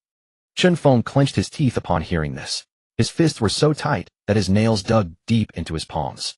Chun Feng clenched his teeth upon hearing this. His fists were so tight that his nails dug deep into his palms.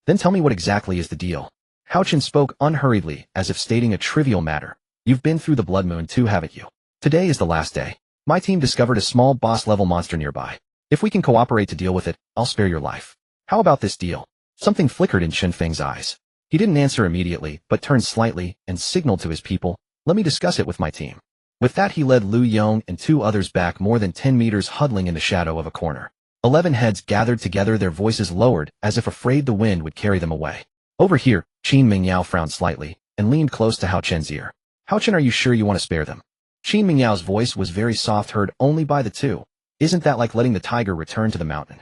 Then tell me what exactly is the deal. Hao Chen spoke unhurriedly, as if stating a trivial matter. You've been through the Blood Moon too, haven't you? Today is the last day. My team discovered a small boss-level monster nearby. If we can cooperate to deal with it, I'll spare your life. How about this deal? Something flickered in Chun Feng's eyes. He didn't answer immediately, but turned slightly and signaled to his people, let me discuss it with my team. With that, he led Lu Yong and 2 others back more than 10 meters, huddling in the shadow of a corner. 11 heads gathered together, their voices lowered, as if afraid the wind would carry them away. Over here, Qin Mingyao frowned slightly and leaned close to Hao Chen's ear. Hao Chen, are you sure you want to spare them? Qin Mingyao's voice was very soft, heard only by the 2. Isn't that like letting the tiger return to the mountain?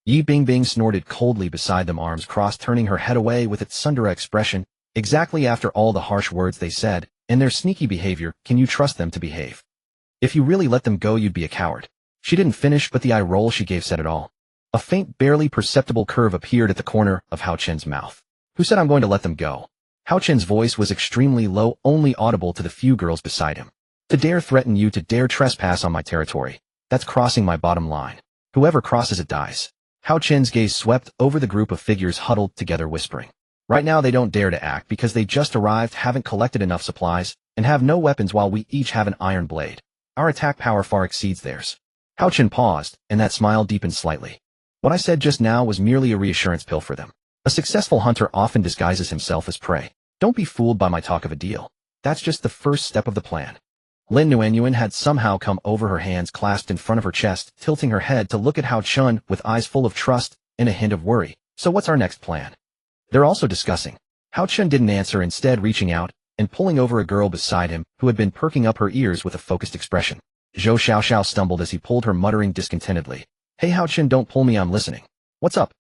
Yi Bingbing snorted coldly beside them, arms crossed, turning her head away with its Sundara expression. Exactly, after all the harsh words they said, and their sneaky behavior, can you trust them to behave? If you really let them go, you'd be a coward. She didn't finish, but the eye roll she gave said it all. A faint, barely perceptible curve appeared at the corner of Hao Chen's mouth. Who said I'm going to let them go? Hao Chen's voice was extremely low, only audible to the few girls beside him. To dare threaten you, to dare trespass on my territory. That's crossing my bottom line. Whoever crosses it dies. Hao Chen's gaze swept over the group of figures huddled together, whispering. Right now they don't dare to act because they just arrived, haven't collected enough supplies, and have no weapons, while we each have an iron blade. Our attack power far exceeds theirs. Hao Chen paused, and that smile deepened slightly. What I said just now was merely a reassurance pill for them. A successful hunter often disguises himself as prey. Don't be fooled by my talk of a deal. That's just the first step of the plan. Lin Nuanyuan had somehow come over, her hands clasped in front of her chest, tilting her head to look at Hao Chen with eyes full of trust and a hint of worry. So what's our next plan? They're also discussing. Hao Chen didn't answer, instead reaching out and pulling over a girl beside him who had been perking up her ears with a focused expression. Zhou Xiaoxiao stumbled as he pulled her, muttering discontentedly. Hey Hao Chen, don't pull me, I'm listening. What's up?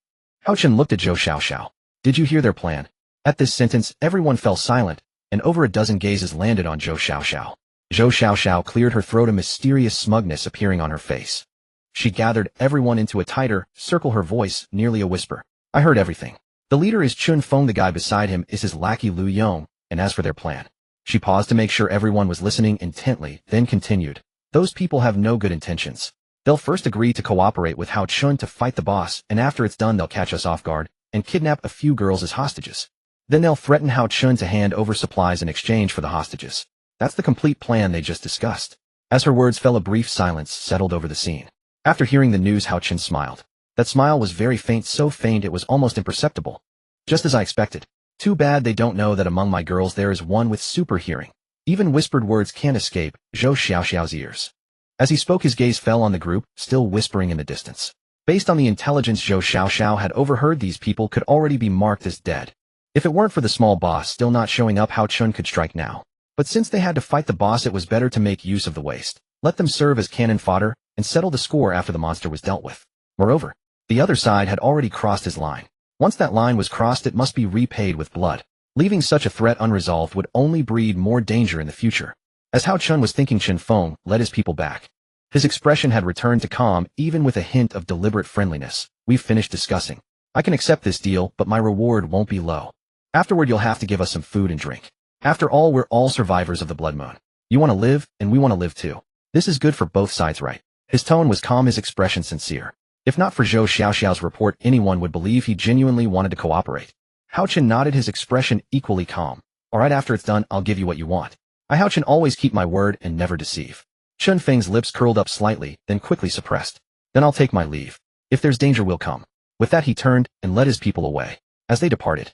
Hao Chen looked at Zhou Xiaoxiao. Did you hear their plan? At this sentence, everyone fell silent, and over a dozen gazes landed on Zhou Xiaoxiao. Zhou Xiaoxiao cleared her throat, a mysterious smugness appearing on her face. She gathered everyone into a tighter circle, her voice nearly a whisper. I heard everything. The leader is Chun Feng, the guy beside him is his lackey Lu Yong, and as for their plan. She paused to make sure everyone was listening intently, then continued. Those people have no good intentions. They'll first agree to cooperate with Hao Chun to fight the boss, and after it's done they'll catch us off guard and kidnap a few girls as hostages. Then they'll threaten Hao Chun to hand over supplies in exchange for the hostages. That's the complete plan they just discussed. As her words fell, a brief silence settled over the scene. After hearing the news, Hao Chen smiled. That smile was very faint, so faint it was almost imperceptible. Just as I expected. Too bad they don't know that among my girls there is one with super hearing. Even whispered words can't escape Zhou Xiaoxiao's ears. As he spoke, his gaze fell on the group, still whispering in the distance. Based on the intelligence Zhou Xiaoxiao had overheard, these people could already be marked as dead. If it weren't for the small boss still not showing up, Hao Chun could strike now. But since they had to fight the boss, it was better to make use of the waste. Let them serve as cannon fodder and settle the score after the monster was dealt with. Moreover, the other side had already crossed his line. Once that line was crossed, it must be repaid with blood. Leaving such a threat unresolved would only breed more danger in the future. As Hao Chun was thinking, Chun Feng led his people back. His expression had returned to calm, even with a hint of deliberate friendliness. We've finished discussing. I can accept this deal, but my reward won't be low. Afterward, you'll have to give us some food and drink. After all, we're all survivors of the Blood Moon. You want to live, and we want to live too. This is good for both sides, right? His tone was calm, his expression sincere. If not for Zhou Xiaoxiao's report, anyone would believe he genuinely wanted to cooperate. Hao Chen nodded, his expression equally calm. Alright, after it's done, I'll give you what you want. I, Hao Chen, always keep my word and never deceive. Chun Feng's lips curled up slightly, then quickly suppressed. Then I'll take my leave. If there's danger, we'll come. With that, he turned and led his people away. As they departed,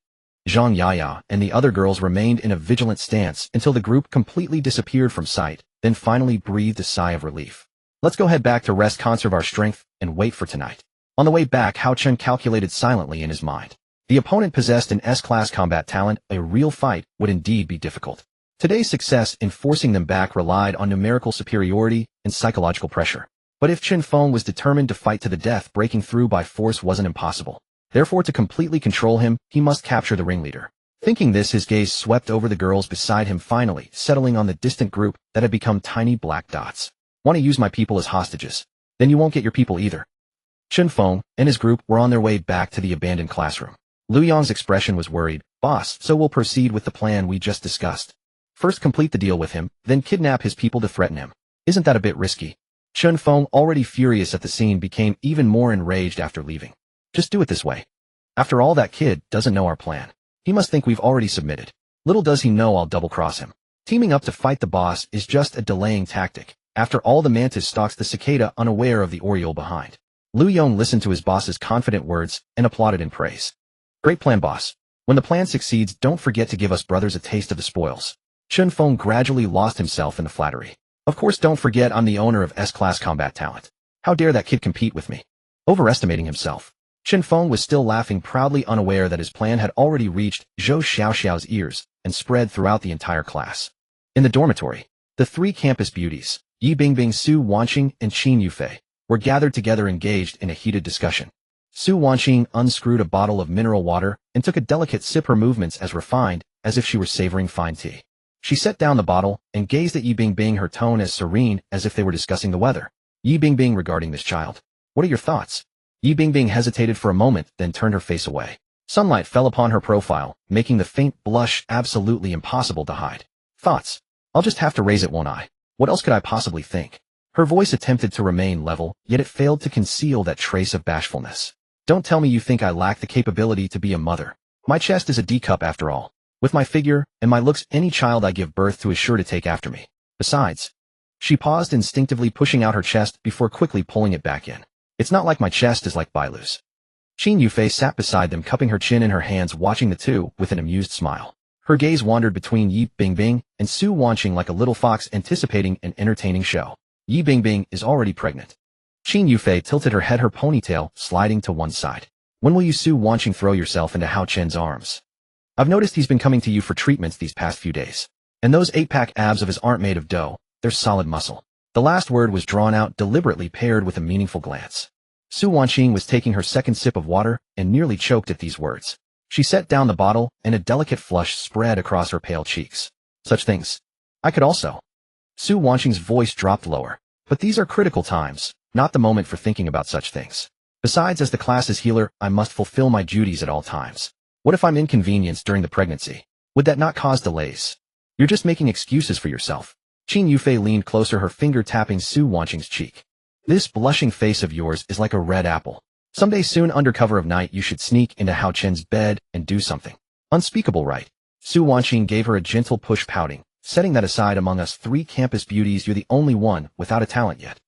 Zhang Yaya and the other girls remained in a vigilant stance until the group completely disappeared from sight, then finally breathed a sigh of relief. Let's go head back to rest, conserve our strength, and wait for tonight. On the way back, Hao Chen calculated silently in his mind. The opponent possessed an S-class combat talent. A real fight would indeed be difficult. Today's success in forcing them back relied on numerical superiority and psychological pressure. But if Chun Feng was determined to fight to the death, breaking through by force wasn't impossible. Therefore, to completely control him, he must capture the ringleader. Thinking this, his gaze swept over the girls beside him, finally settling on the distant group that had become tiny black dots. Want to use my people as hostages? then you won't get your people either. Chen Feng and his group were on their way back to the abandoned classroom. Lu Yong's expression was worried. Boss, so we'll proceed with the plan we just discussed. First complete the deal with him, then kidnap his people to threaten him. Isn't that a bit risky? Chen Feng, already furious at the scene, became even more enraged after leaving. Just do it this way. After all, that kid doesn't know our plan. He must think we've already submitted. Little does he know I'll double-cross him. Teaming up to fight the boss is just a delaying tactic. After all, the mantis stalks the cicada unaware of the oriole behind. Lu Yong listened to his boss's confident words and applauded in praise. Great plan, boss. When the plan succeeds, don't forget to give us brothers a taste of the spoils. Chen Feng gradually lost himself in the flattery. Of course, don't forget I'm the owner of S-class combat talent. How dare that kid compete with me? Overestimating himself. Chen Feng was still laughing proudly, unaware that his plan had already reached Zhou Xiaoxiao's ears and spread throughout the entire class. In the dormitory, the three campus beauties, Yi Bingbing, Su Wanqing, and Qin Yufei, were gathered together engaged in a heated discussion. Su Wanqing unscrewed a bottle of mineral water and took a delicate sip, her movements as refined as if she were savoring fine tea. She set down the bottle and gazed at Yi Bingbing, her tone as serene as if they were discussing the weather. Yi Bingbing, regarding this child, what are your thoughts? Yi Bingbing hesitated for a moment, then turned her face away. Sunlight fell upon her profile, making the faint blush absolutely impossible to hide. Thoughts? I'll just have to raise it, won't I? What else could I possibly think? Her voice attempted to remain level, yet it failed to conceal that trace of bashfulness. Don't tell me you think I lack the capability to be a mother. My chest is a D cup after all. With my figure and my looks, any child I give birth to is sure to take after me. Besides, she paused, instinctively pushing out her chest before quickly pulling it back in. It's not like my chest is like Bailu's. Qin Yufei sat beside them, cupping her chin in her hands, watching the two with an amused smile. Her gaze wandered between Yi Bingbing and Su Wanqing like a little fox anticipating an entertaining show. Yi Bingbing is already pregnant. Qin Yufei tilted her head, her ponytail sliding to one side. When will you, Su Wanqing, throw yourself into Hao Chen's arms? I've noticed he's been coming to you for treatments these past few days. And those 8-pack abs of his aren't made of dough, they're solid muscle. The last word was drawn out deliberately, paired with a meaningful glance. Su Wanqing was taking her second sip of water and nearly choked at these words. She set down the bottle and a delicate flush spread across her pale cheeks. Such things. I could also. Su Wanqing's voice dropped lower. But these are critical times, not the moment for thinking about such things. Besides, as the class's healer, I must fulfill my duties at all times. What if I'm inconvenienced during the pregnancy? Would that not cause delays? You're just making excuses for yourself. Qin Yufei leaned closer, her finger tapping Su Wanqing's cheek. This blushing face of yours is like a red apple. Someday soon, under cover of night, you should sneak into Hao Chen's bed and do something unspeakable right. Su Wanqing gave her a gentle push, pouting. Setting that aside, among us three campus beauties, you're the only one without a talent yet.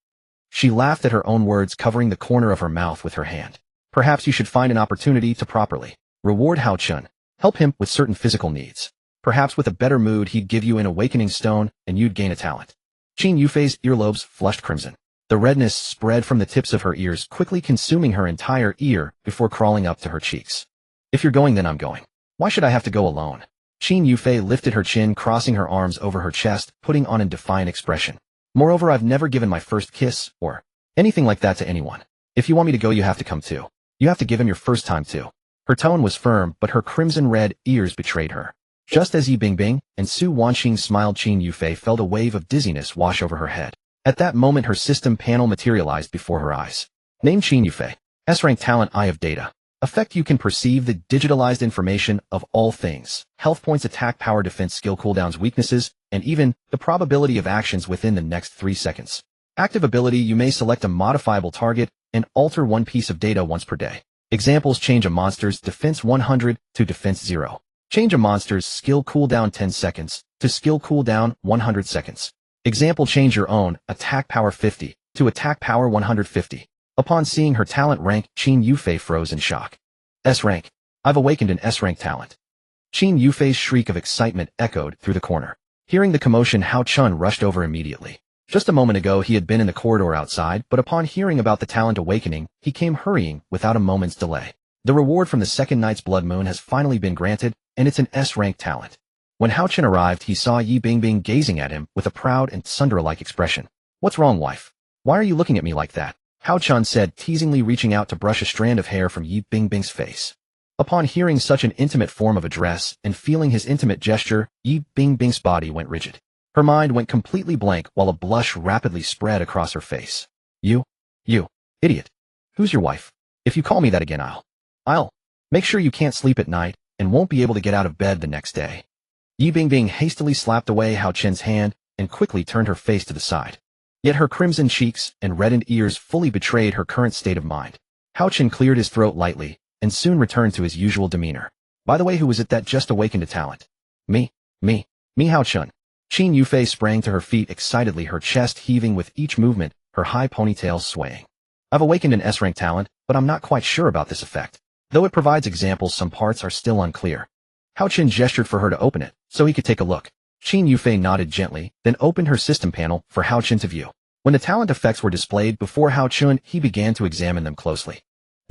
She laughed at her own words, covering the corner of her mouth with her hand. Perhaps you should find an opportunity to properly reward Hao Chen. Help him with certain physical needs. Perhaps with a better mood, he'd give you an awakening stone and you'd gain a talent. Qin Yufei's earlobes flushed crimson. The redness spread from the tips of her ears, quickly consuming her entire ear before crawling up to her cheeks. If you're going, then I'm going. Why should I have to go alone? Qin Yufei lifted her chin, crossing her arms over her chest, putting on a defiant expression. Moreover, I've never given my first kiss or anything like that to anyone. If you want me to go, you have to come too. You have to give him your first time too. Her tone was firm, but her crimson-red ears betrayed her. Just as Yi Bingbing and Su Wanqing smiled, Qin Yufei felt a wave of dizziness wash over her head. At that moment, her system panel materialized before her eyes. Name Qin Yufei. S-rank talent, Eye of Data. Effect: you can perceive the digitalized information of all things. Health points, attack power, defense skill, cooldowns, weaknesses, and even the probability of actions within the next 3 seconds. Active ability: you may select a modifiable target and alter one piece of data once per day. Examples: change a monster's defense 100 to defense 0. Change a monster's skill cooldown 10 seconds to skill cooldown 100 seconds. Example: change your own attack power 50 to attack power 150. Upon seeing her talent rank, Qin Yufei froze in shock. S-rank. I've awakened an S-rank talent. Qin Yufei's shriek of excitement echoed through the corner. Hearing the commotion, Hao Chun rushed over immediately. Just a moment ago, he had been in the corridor outside, but upon hearing about the talent awakening, he came hurrying without a moment's delay. The reward from the second night's blood moon has finally been granted, and it's an S-rank talent. When Hao Chen arrived, he saw Yi Bingbing gazing at him with a proud and Sundara-like expression. What's wrong, wife? Why are you looking at me like that? Hao Chen said, teasingly, reaching out to brush a strand of hair from Yi Bingbing's face. Upon hearing such an intimate form of address and feeling his intimate gesture, Yi Bingbing's body went rigid. Her mind went completely blank while a blush rapidly spread across her face. You? You idiot. Who's your wife? If you call me that again, I'll make sure you can't sleep at night and won't be able to get out of bed the next day. Yi Bingbing hastily slapped away Hao Chen's hand and quickly turned her face to the side. Yet her crimson cheeks and reddened ears fully betrayed her current state of mind. Hao Chen cleared his throat lightly and soon returned to his usual demeanor. By the way, who was it that just awakened a talent? Me, Hao Chen. Qin Yufei sprang to her feet excitedly, her chest heaving with each movement, her high ponytail swaying. I've awakened an S-rank talent, but I'm not quite sure about this effect. Though it provides examples, some parts are still unclear. Hao Chen gestured for her to open it, so he could take a look. Qin Yufei nodded gently, then opened her system panel for Hao Chen to view. When the talent effects were displayed before Hao Chen, he began to examine them closely.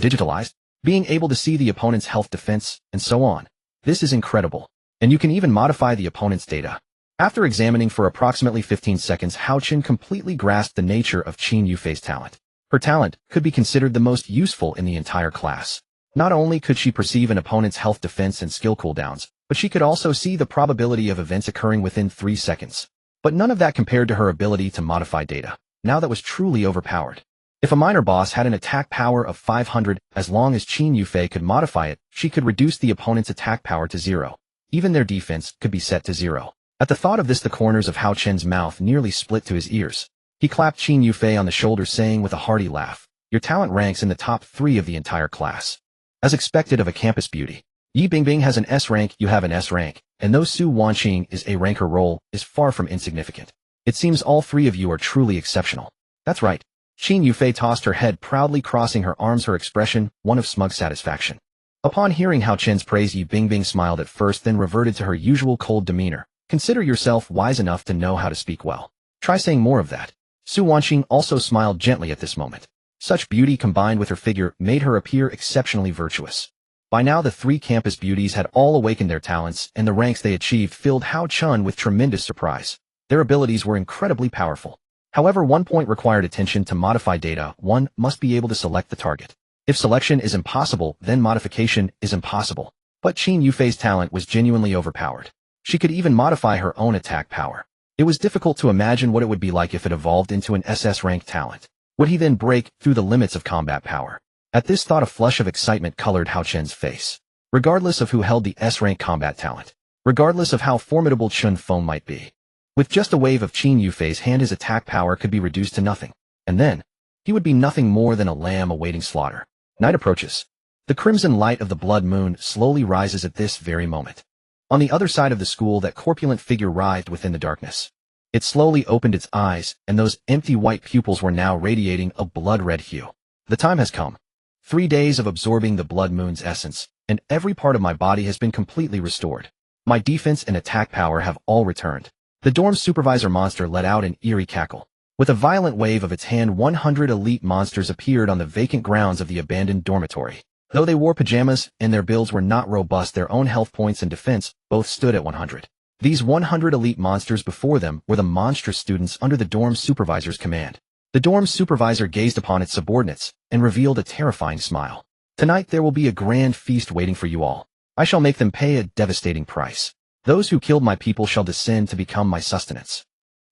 Digitalized, being able to see the opponent's health, defense, and so on. This is incredible. And you can even modify the opponent's data. After examining for approximately 15 seconds, Hao Chen completely grasped the nature of Qin Yufei's talent. Her talent could be considered the most useful in the entire class. Not only could she perceive an opponent's health, defense, and skill cooldowns, but she could also see the probability of events occurring within 3 seconds. But none of that compared to her ability to modify data. Now that was truly overpowered. If a minor boss had an attack power of 500, as long as Qin Yufei could modify it, she could reduce the opponent's attack power to 0. Even their defense could be set to 0. At the thought of this, the corners of Hao Chen's mouth nearly split to his ears. He clapped Qin Yufei on the shoulder, saying with a hearty laugh, "Your talent ranks in the top 3 of the entire class. As expected of a campus beauty. Yi Bingbing has an S rank, you have an S rank, and though Su Wanqing is a rank, her role is far from insignificant. It seems all 3 of you are truly exceptional." That's right. Qin Yufei tossed her head proudly, crossing her arms, her expression one of smug satisfaction. Upon hearing Hao Chen's praise, Yi Bingbing smiled at first, then reverted to her usual cold demeanor. Consider yourself wise enough to know how to speak well. Try saying more of that. Su Wanqing also smiled gently at this moment. Such beauty combined with her figure made her appear exceptionally virtuous. By now the 3 campus beauties had all awakened their talents, and the ranks they achieved filled Hao Chen with tremendous surprise. Their abilities were incredibly powerful. However, one point required attention: to modify data, one must be able to select the target. If selection is impossible, then modification is impossible. But Qin Yufei's talent was genuinely overpowered. She could even modify her own attack power. It was difficult to imagine what it would be like if it evolved into an SS-rank talent. Would he then break through the limits of combat power? At this thought, a flush of excitement colored Hao Chen's face. Regardless of who held the S-rank combat talent, regardless of how formidable Chun Feng might be, with just a wave of Qin Yufei's hand, his attack power could be reduced to nothing. And then, he would be nothing more than a lamb awaiting slaughter. Night approaches. The crimson light of the blood moon slowly rises at this very moment. On the other side of the school, that corpulent figure writhed within the darkness. It slowly opened its eyes, and those empty white pupils were now radiating a blood-red hue. The time has come. 3 days of absorbing the blood moon's essence, and every part of my body has been completely restored. My defense and attack power have all returned. The dorm supervisor monster let out an eerie cackle. With a violent wave of its hand, 100 elite monsters appeared on the vacant grounds of the abandoned dormitory. Though they wore pajamas and their builds were not robust, their own health points and defense both stood at 100. These 100 elite monsters before them were the monstrous students under the dorm supervisor's command. The dorm supervisor gazed upon its subordinates and revealed a terrifying smile. Tonight there will be a grand feast waiting for you all. I shall make them pay a devastating price. Those who killed my people shall descend to become my sustenance.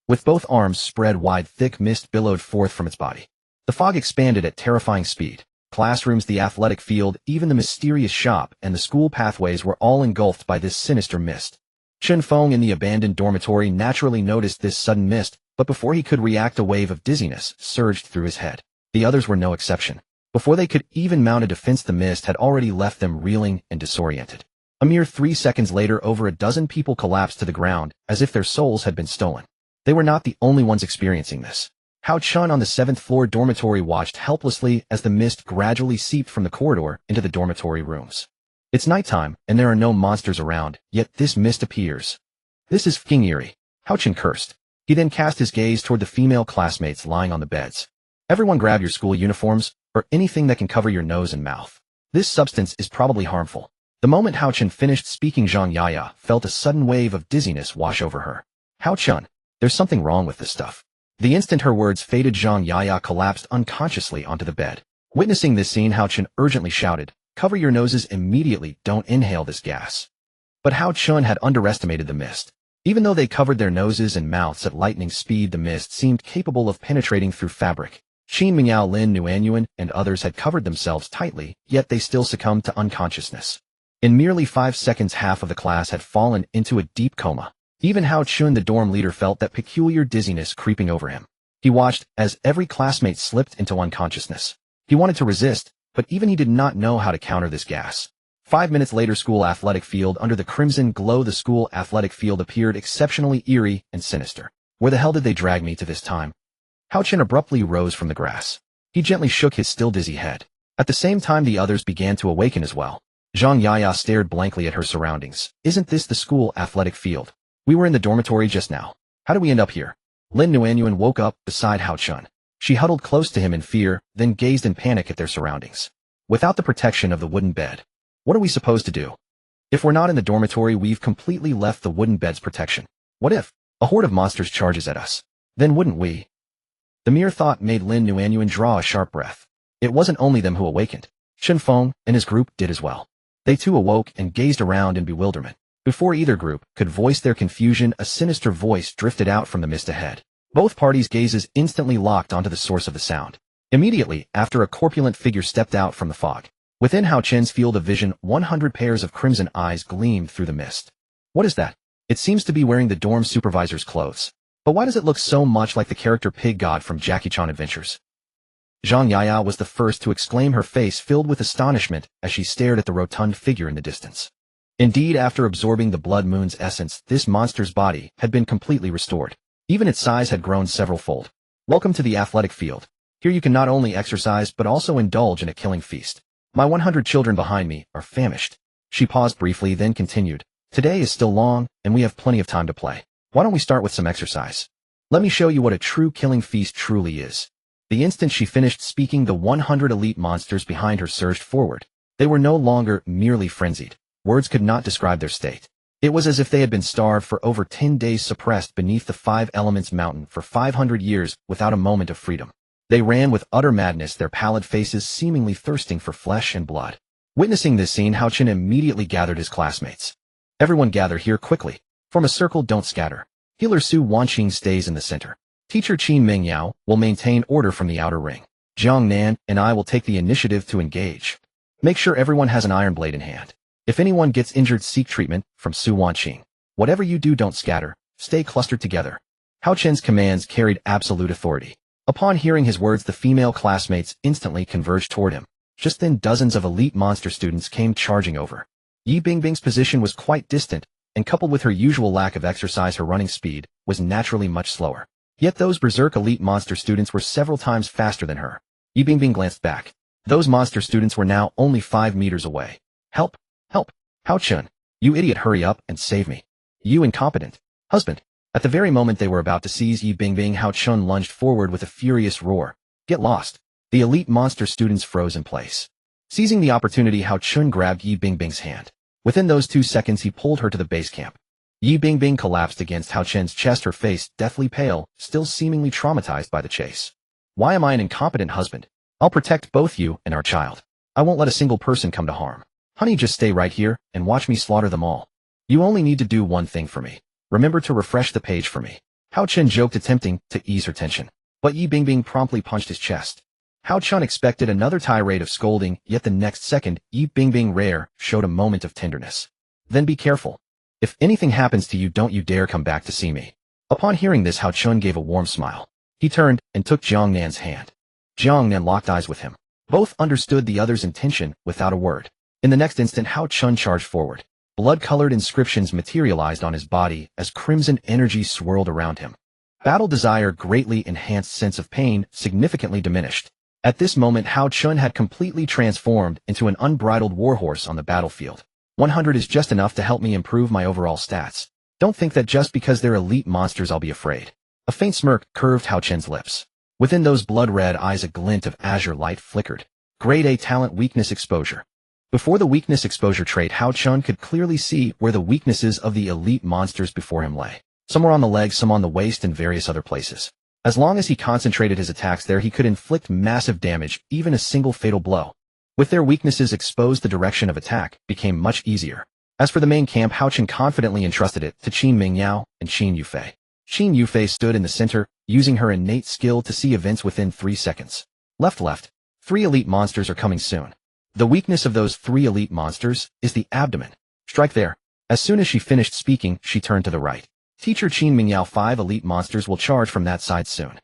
With both arms spread wide, thick mist billowed forth from its body. The fog expanded at terrifying speed. Classrooms, the athletic field, even the mysterious shop, and the school pathways were all engulfed by this sinister mist. Chun Feng in the abandoned dormitory naturally noticed this sudden mist, but before he could react, a wave of dizziness surged through his head. The others were no exception. Before they could even mount a defense, the mist had already left them reeling and disoriented. A mere 3 seconds later, over a dozen people collapsed to the ground, as if their souls had been stolen. They were not the only ones experiencing this. Hao Chen on the 7th floor dormitory watched helplessly as the mist gradually seeped from the corridor into the dormitory rooms. It's nighttime, and there are no monsters around, yet this mist appears. This is f***ing eerie. Hao Chen cursed. He then cast his gaze toward the female classmates lying on the beds. Everyone grab your school uniforms, or anything that can cover your nose and mouth. This substance is probably harmful. The moment Hao Chen finished speaking, Zhang Yaya felt a sudden wave of dizziness wash over her. Hao Chen, there's something wrong with this stuff. The instant her words faded, Zhang Yaya collapsed unconsciously onto the bed. Witnessing this scene, Hao Chen urgently shouted, "Cover your noses immediately, don't inhale this gas." But Hao Chen had underestimated the mist. Even though they covered their noses and mouths at lightning speed, the mist seemed capable of penetrating through fabric. Qin Mingyao, Lin Nuanyuan, and others had covered themselves tightly, yet they still succumbed to unconsciousness. In merely 5 seconds, half of the class had fallen into a deep coma. Even Hao Chun, the dorm leader, felt that peculiar dizziness creeping over him. He watched as every classmate slipped into unconsciousness. He wanted to resist, but even he did not know how to counter this gas. 5 minutes later, school athletic field. Under the crimson glow, the school athletic field appeared exceptionally eerie and sinister. Where the hell did they drag me to this time? Hao Chun abruptly rose from the grass. He gently shook his still dizzy head. At the same time, the others began to awaken as well. Zhang Yaya stared blankly at her surroundings. Isn't this the school athletic field? We were in the dormitory just now. How did we end up here? Lin Nuanyuan woke up beside Hao Chun. She huddled close to him in fear, then gazed in panic at their surroundings. Without the protection of the wooden bed, what are we supposed to do? If we're not in the dormitory, we've completely left the wooden bed's protection. What if a horde of monsters charges at us? Then wouldn't we? The mere thought made Lin Nuanyuan draw a sharp breath. It wasn't only them who awakened. Chen Feng and his group did as well. They too awoke and gazed around in bewilderment. Before either group could voice their confusion, a sinister voice drifted out from the mist ahead. Both parties' gazes instantly locked onto the source of the sound. Immediately after, a corpulent figure stepped out from the fog. Within Hao Chen's field of vision, 100 pairs of crimson eyes gleamed through the mist. What is that? It seems to be wearing the dorm supervisor's clothes. But why does it look so much like the character Pig God from Jackie Chan Adventures? Zhang Yaya was the first to exclaim, her face filled with astonishment as she stared at the rotund figure in the distance. Indeed, after absorbing the blood moon's essence, this monster's body had been completely restored. Even its size had grown several-fold. Welcome to the athletic field. Here you can not only exercise but also indulge in a killing feast. My 100 children behind me are famished. She paused briefly, then continued. Today is still long, and we have plenty of time to play. Why don't we start with some exercise? Let me show you what a true killing feast truly is. The instant she finished speaking, the 100 elite monsters behind her surged forward. They were no longer merely frenzied. Words could not describe their state. It was as if they had been starved for over 10 days, suppressed beneath the 5 Elements mountain for 500 years without a moment of freedom. They ran with utter madness, their pallid faces seemingly thirsting for flesh and blood. Witnessing this scene, Hao Chen immediately gathered his classmates. Everyone gather here quickly. Form a circle, don't scatter. Healer Su Wanqing stays in the center. Teacher Qin Mingyao will maintain order from the outer ring. Jiang Nan and I will take the initiative to engage. Make sure everyone has an iron blade in hand. If anyone gets injured, seek treatment from Su Wanqing. Whatever you do, don't scatter. Stay clustered together. Hao Chen's commands carried absolute authority. Upon hearing his words, the female classmates instantly converged toward him. Just then, dozens of elite monster students came charging over. Yi Bingbing's position was quite distant, and coupled with her usual lack of exercise, her running speed was naturally much slower. Yet those berserk elite monster students were several times faster than her. Yi Bingbing glanced back. Those monster students were now only 5 meters away. Help! Help! Hao Chun! You idiot, hurry up and save me. You incompetent husband! At the very moment they were about to seize Yi Bingbing, Hao Chun lunged forward with a furious roar. Get lost! The elite monster students froze in place. Seizing the opportunity, Hao Chun grabbed Yi Bingbing's hand. Within those 2 seconds, he pulled her to the base camp. Yi Bingbing collapsed against Hao Chen's chest, her face deathly pale, still seemingly traumatized by the chase. Why am I an incompetent husband? I'll protect both you and our child. I won't let a single person come to harm. Honey, just stay right here and watch me slaughter them all. You only need to do one thing for me. Remember to refresh the page for me. Hao Chen joked, attempting to ease her tension. But Yi Bingbing promptly punched his chest. Hao Chun expected another tirade of scolding, yet the next second, Yi Bingbing showed a moment of tenderness. Then be careful. If anything happens to you, don't you dare come back to see me. Upon hearing this, Hao Chun gave a warm smile. He turned and took Jiang Nan's hand. Jiang Nan locked eyes with him. Both understood the other's intention without a word. In the next instant, Hao Chun charged forward. Blood-colored inscriptions materialized on his body as crimson energy swirled around him. Battle desire, greatly enhanced sense of pain, significantly diminished. At this moment, Hao Chun had completely transformed into an unbridled warhorse on the battlefield. 100 is just enough to help me improve my overall stats. Don't think that just because they're elite monsters I'll be afraid. A faint smirk curved Hao Chen's lips. Within those blood-red eyes, a glint of azure light flickered. Grade A talent, weakness exposure. Before the weakness exposure trait, Hao Chun could clearly see where the weaknesses of the elite monsters before him lay. Some were on the legs, some on the waist, and various other places. As long as he concentrated his attacks there, he could inflict massive damage, even a single fatal blow. With their weaknesses exposed, the direction of attack became much easier. As for the main camp, Hao Chen confidently entrusted it to Qin Mingyao and Qin Yufei. Qin Yufei stood in the center, using her innate skill to see events within 3 seconds. Left. 3 elite monsters are coming soon. The weakness of those 3 elite monsters is the abdomen. Strike there. As soon as she finished speaking, she turned to the right. Teacher Qin Mingyao, 5 elite monsters will charge from that side soon.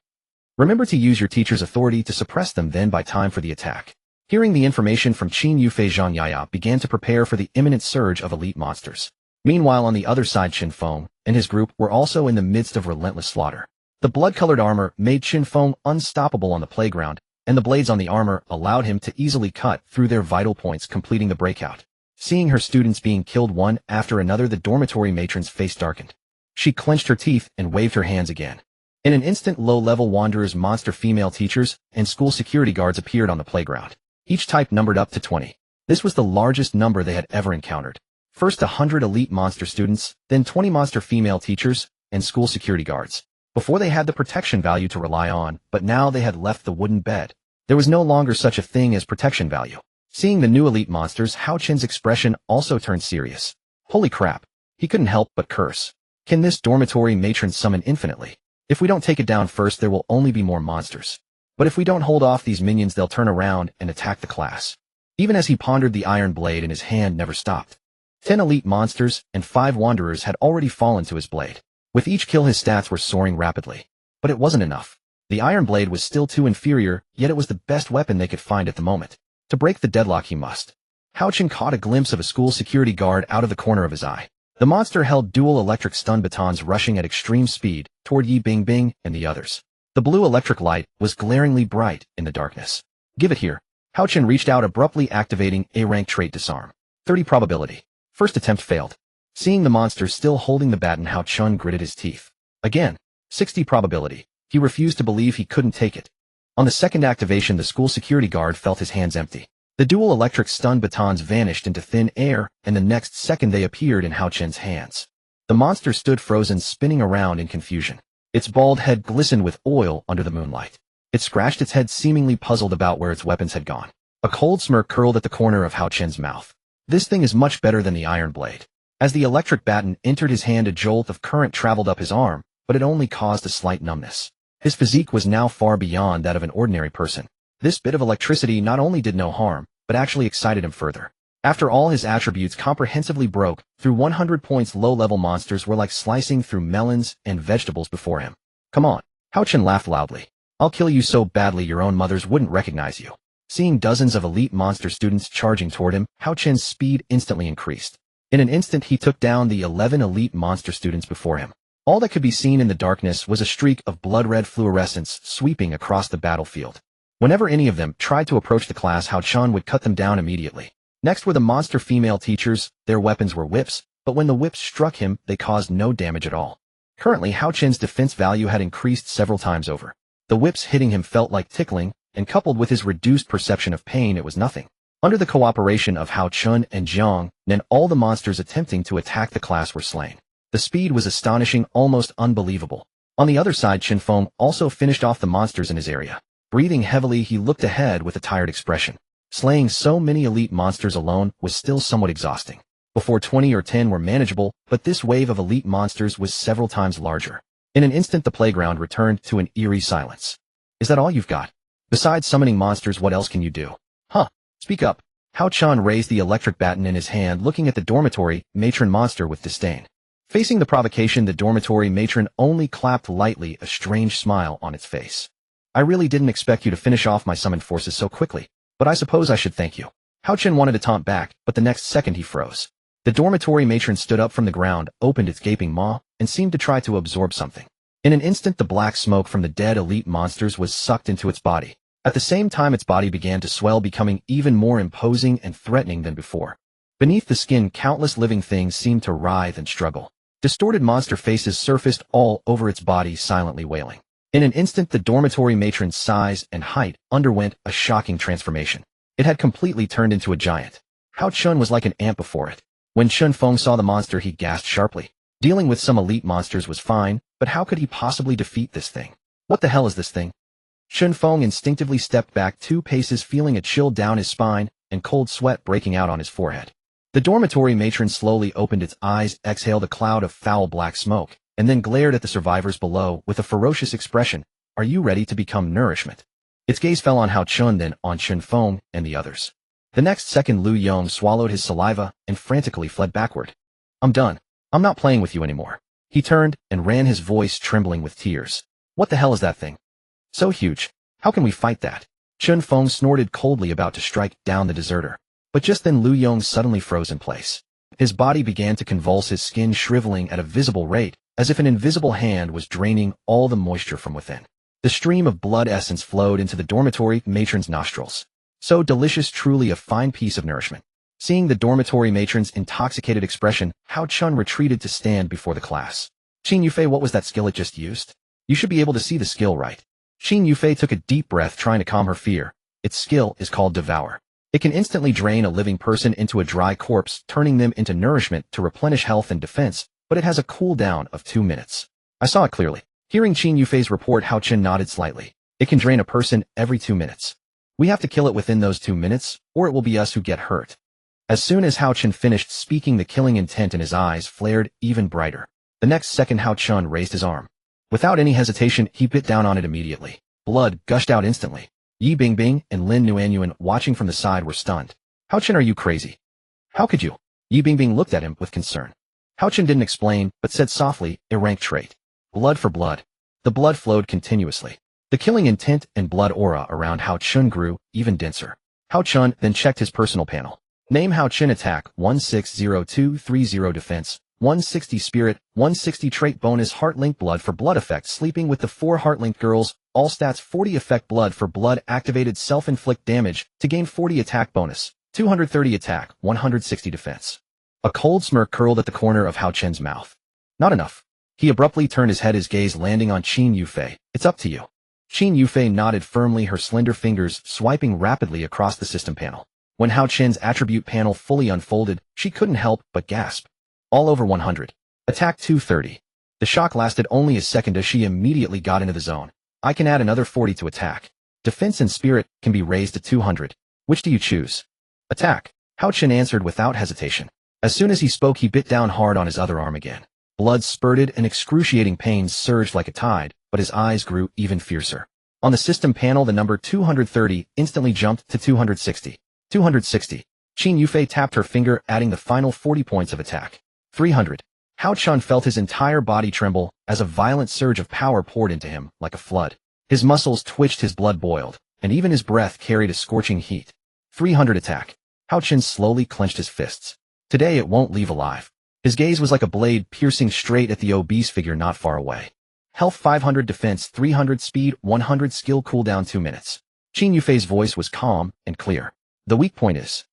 Remember to use your teacher's authority to suppress them, then by time for the attack. Hearing the information from Qin Yufei, Zhang Yaya began to prepare for the imminent surge of elite monsters. Meanwhile, on the other side, Qin Feng and his group were also in the midst of relentless slaughter. The blood-colored armor made Qin Feng unstoppable on the playground, and the blades on the armor allowed him to easily cut through their vital points, completing the breakout. Seeing her students being killed one after another, the dormitory matron's face darkened. She clenched her teeth and waved her hands again. In an instant, low-level wanderers, monster female teachers, and school security guards appeared on the playground. Each type numbered up to 20. This was the largest number they had ever encountered. First 100 elite monster students, then 20 monster female teachers, and school security guards. Before they had the protection value to rely on, but now they had left the wooden bed. There was no longer such a thing as protection value. Seeing the new elite monsters, Hao Qin's expression also turned serious. Holy crap. He couldn't help but curse. Can this dormitory matron summon infinitely? If we don't take it down first, there will only be more monsters. But if we don't hold off these minions, they'll turn around and attack the class. Even as he pondered, the iron blade in his hand never stopped. 10 elite monsters and 5 wanderers had already fallen to his blade. With each kill, his stats were soaring rapidly. But it wasn't enough. The iron blade was still too inferior, yet it was the best weapon they could find at the moment. To break the deadlock, he must. Hao Qin caught a glimpse of a school security guard out of the corner of his eye. The monster held dual electric stun batons rushing at extreme speed toward Yi Bingbing and the others. The blue electric light was glaringly bright in the darkness. Give it here. Hao Qin reached out, abruptly activating A-rank trait disarm. 30 probability. First attempt failed. Seeing the monster still holding the baton, Hao Qin gritted his teeth. Again. 60 probability. He refused to believe he couldn't take it. On the second activation, the school security guard felt his hands empty. The dual electric stun batons vanished into thin air, and the next second they appeared in Hao Qin's hands. The monster stood frozen, spinning around in confusion. Its bald head glistened with oil under the moonlight. It scratched its head, seemingly puzzled about where its weapons had gone. A cold smirk curled at the corner of Hao Qin's mouth. This thing is much better than the iron blade. As the electric baton entered his hand, a jolt of current traveled up his arm, but it only caused a slight numbness. His physique was now far beyond that of an ordinary person. This bit of electricity not only did no harm, but actually excited him further. After all his attributes comprehensively broke through 100 points, low-level monsters were like slicing through melons and vegetables before him. Come on. Hao Qin laughed loudly. I'll kill you so badly your own mothers wouldn't recognize you. Seeing dozens of elite monster students charging toward him, Hao Qin's speed instantly increased. In an instant, he took down the 11 elite monster students before him. All that could be seen in the darkness was a streak of blood-red fluorescence sweeping across the battlefield. Whenever any of them tried to approach the class, Hao Qin would cut them down immediately. Next were the monster female teachers. Their weapons were whips, but when the whips struck him, they caused no damage at all. Currently, Hao Qin's defense value had increased several times over. The whips hitting him felt like tickling, and coupled with his reduced perception of pain, it was nothing. Under the cooperation of Hao Qin and Jiang Nen, all the monsters attempting to attack the class were slain. The speed was astonishing, almost unbelievable. On the other side, Qin Feng also finished off the monsters in his area. Breathing heavily, he looked ahead with a tired expression. Slaying so many elite monsters alone was still somewhat exhausting. Before 20 or 10 were manageable, but this wave of elite monsters was several times larger. In an instant, the playground returned to an eerie silence. Is that all you've got? Besides summoning monsters, what else can you do? Huh? Speak up. Hao Qin raised the electric baton in his hand, looking at the dormitory matron monster with disdain. Facing the provocation, the dormitory matron only clapped lightly, a strange smile on its face. I really didn't expect you to finish off my summoned forces so quickly, but I suppose I should thank you. Hao Qin wanted to taunt back, but the next second he froze. The dormitory matron stood up from the ground, opened its gaping maw, and seemed to try to absorb something. In an instant, the black smoke from the dead elite monsters was sucked into its body. At the same time, its body began to swell, becoming even more imposing and threatening than before. Beneath the skin, countless living things seemed to writhe and struggle. Distorted monster faces surfaced all over its body, silently wailing. In an instant, the dormitory matron's size and height underwent a shocking transformation. It had completely turned into a giant. Hao Qin was like an ant before it. When Qin Feng saw the monster, he gasped sharply. Dealing with some elite monsters was fine, but how could he possibly defeat this thing? What the hell is this thing? Qin Feng instinctively stepped back 2 paces, feeling a chill down his spine and cold sweat breaking out on his forehead. The dormitory matron slowly opened its eyes, exhaled a cloud of foul black smoke, and then glared at the survivors below with a ferocious expression. Are you ready to become nourishment? Its gaze fell on Hao Chun, then on Chen Feng and the others. The next second Lu Yong swallowed his saliva and frantically fled backward. I'm done. I'm not playing with you anymore. He turned and ran, his voice trembling with tears. What the hell is that thing? So huge. How can we fight that? Chen Feng snorted coldly, about to strike down the deserter. But just then Lu Yong suddenly froze in place. His body began to convulse, his skin shriveling at a visible rate, as if an invisible hand was draining all the moisture from within. The stream of blood essence flowed into the dormitory matron's nostrils. So delicious, truly a fine piece of nourishment. Seeing the dormitory matron's intoxicated expression, Hao Chun retreated to stand before the class. Qin Yufei, what was that skill it just used? You should be able to see the skill, right? Qin Yufei took a deep breath, trying to calm her fear. Its skill is called Devour. It can instantly drain a living person into a dry corpse, turning them into nourishment to replenish health and defense, but it has a cooldown of 2 minutes. I saw it clearly. Hearing Qin Yufei's report, Hao Chun nodded slightly. It can drain a person every 2 minutes. We have to kill it within those 2 minutes, or it will be us who get hurt. As soon as Hao Chun finished speaking, the killing intent in his eyes flared even brighter. The next second, Hao Chun raised his arm. Without any hesitation, he bit down on it immediately. Blood gushed out instantly. Yi Bingbing and Lin Nuanyuan, watching from the side, were stunned. Hao Chun, are you crazy? How could you? Yi Bingbing looked at him with concern. Hao Chun didn't explain, but said softly, a rank trait. Blood for blood. The blood flowed continuously. The killing intent and blood aura around Hao Chun grew even denser. Hao Chun then checked his personal panel. Name: Hao Chun, attack 160230, defense 160, spirit 160, trait bonus heart-linked, blood for blood effect, sleeping with the 4 heart-linked girls, all stats 40, effect blood for blood, activated self-inflict damage to gain 40 attack bonus, 230 attack, 160 defense. A cold smirk curled at the corner of Hao Chun's mouth. Not enough. He abruptly turned his head, his gaze landing on Qin Yufei. It's up to you. Qin Yufei nodded firmly, her slender fingers swiping rapidly across the system panel. When Hao Chun's attribute panel fully unfolded, she couldn't help but gasp. All over 100. Attack 230. The shock lasted only a second as she immediately got into the zone. I can add another 40 to attack. Defense and spirit can be raised to 200. Which do you choose? Attack. Hao Chun answered without hesitation. As soon as he spoke, he bit down hard on his other arm again. Blood spurted and excruciating pains surged like a tide, but his eyes grew even fiercer. On the system panel, the number 230 instantly jumped to 260. 260. Qin Yufei tapped her finger, adding the final 40 points of attack. 300. Hao Chun felt his entire body tremble as a violent surge of power poured into him like a flood. His muscles twitched, his blood boiled, and even his breath carried a scorching heat. 300 attack. Hao Chun slowly clenched his fists. Today it won't leave alive. His gaze was like a blade piercing straight at the obese figure not far away. Health 500, defense 300, speed 100, skill cooldown 2 minutes. Qin Yufei's voice was calm and clear. The weak point is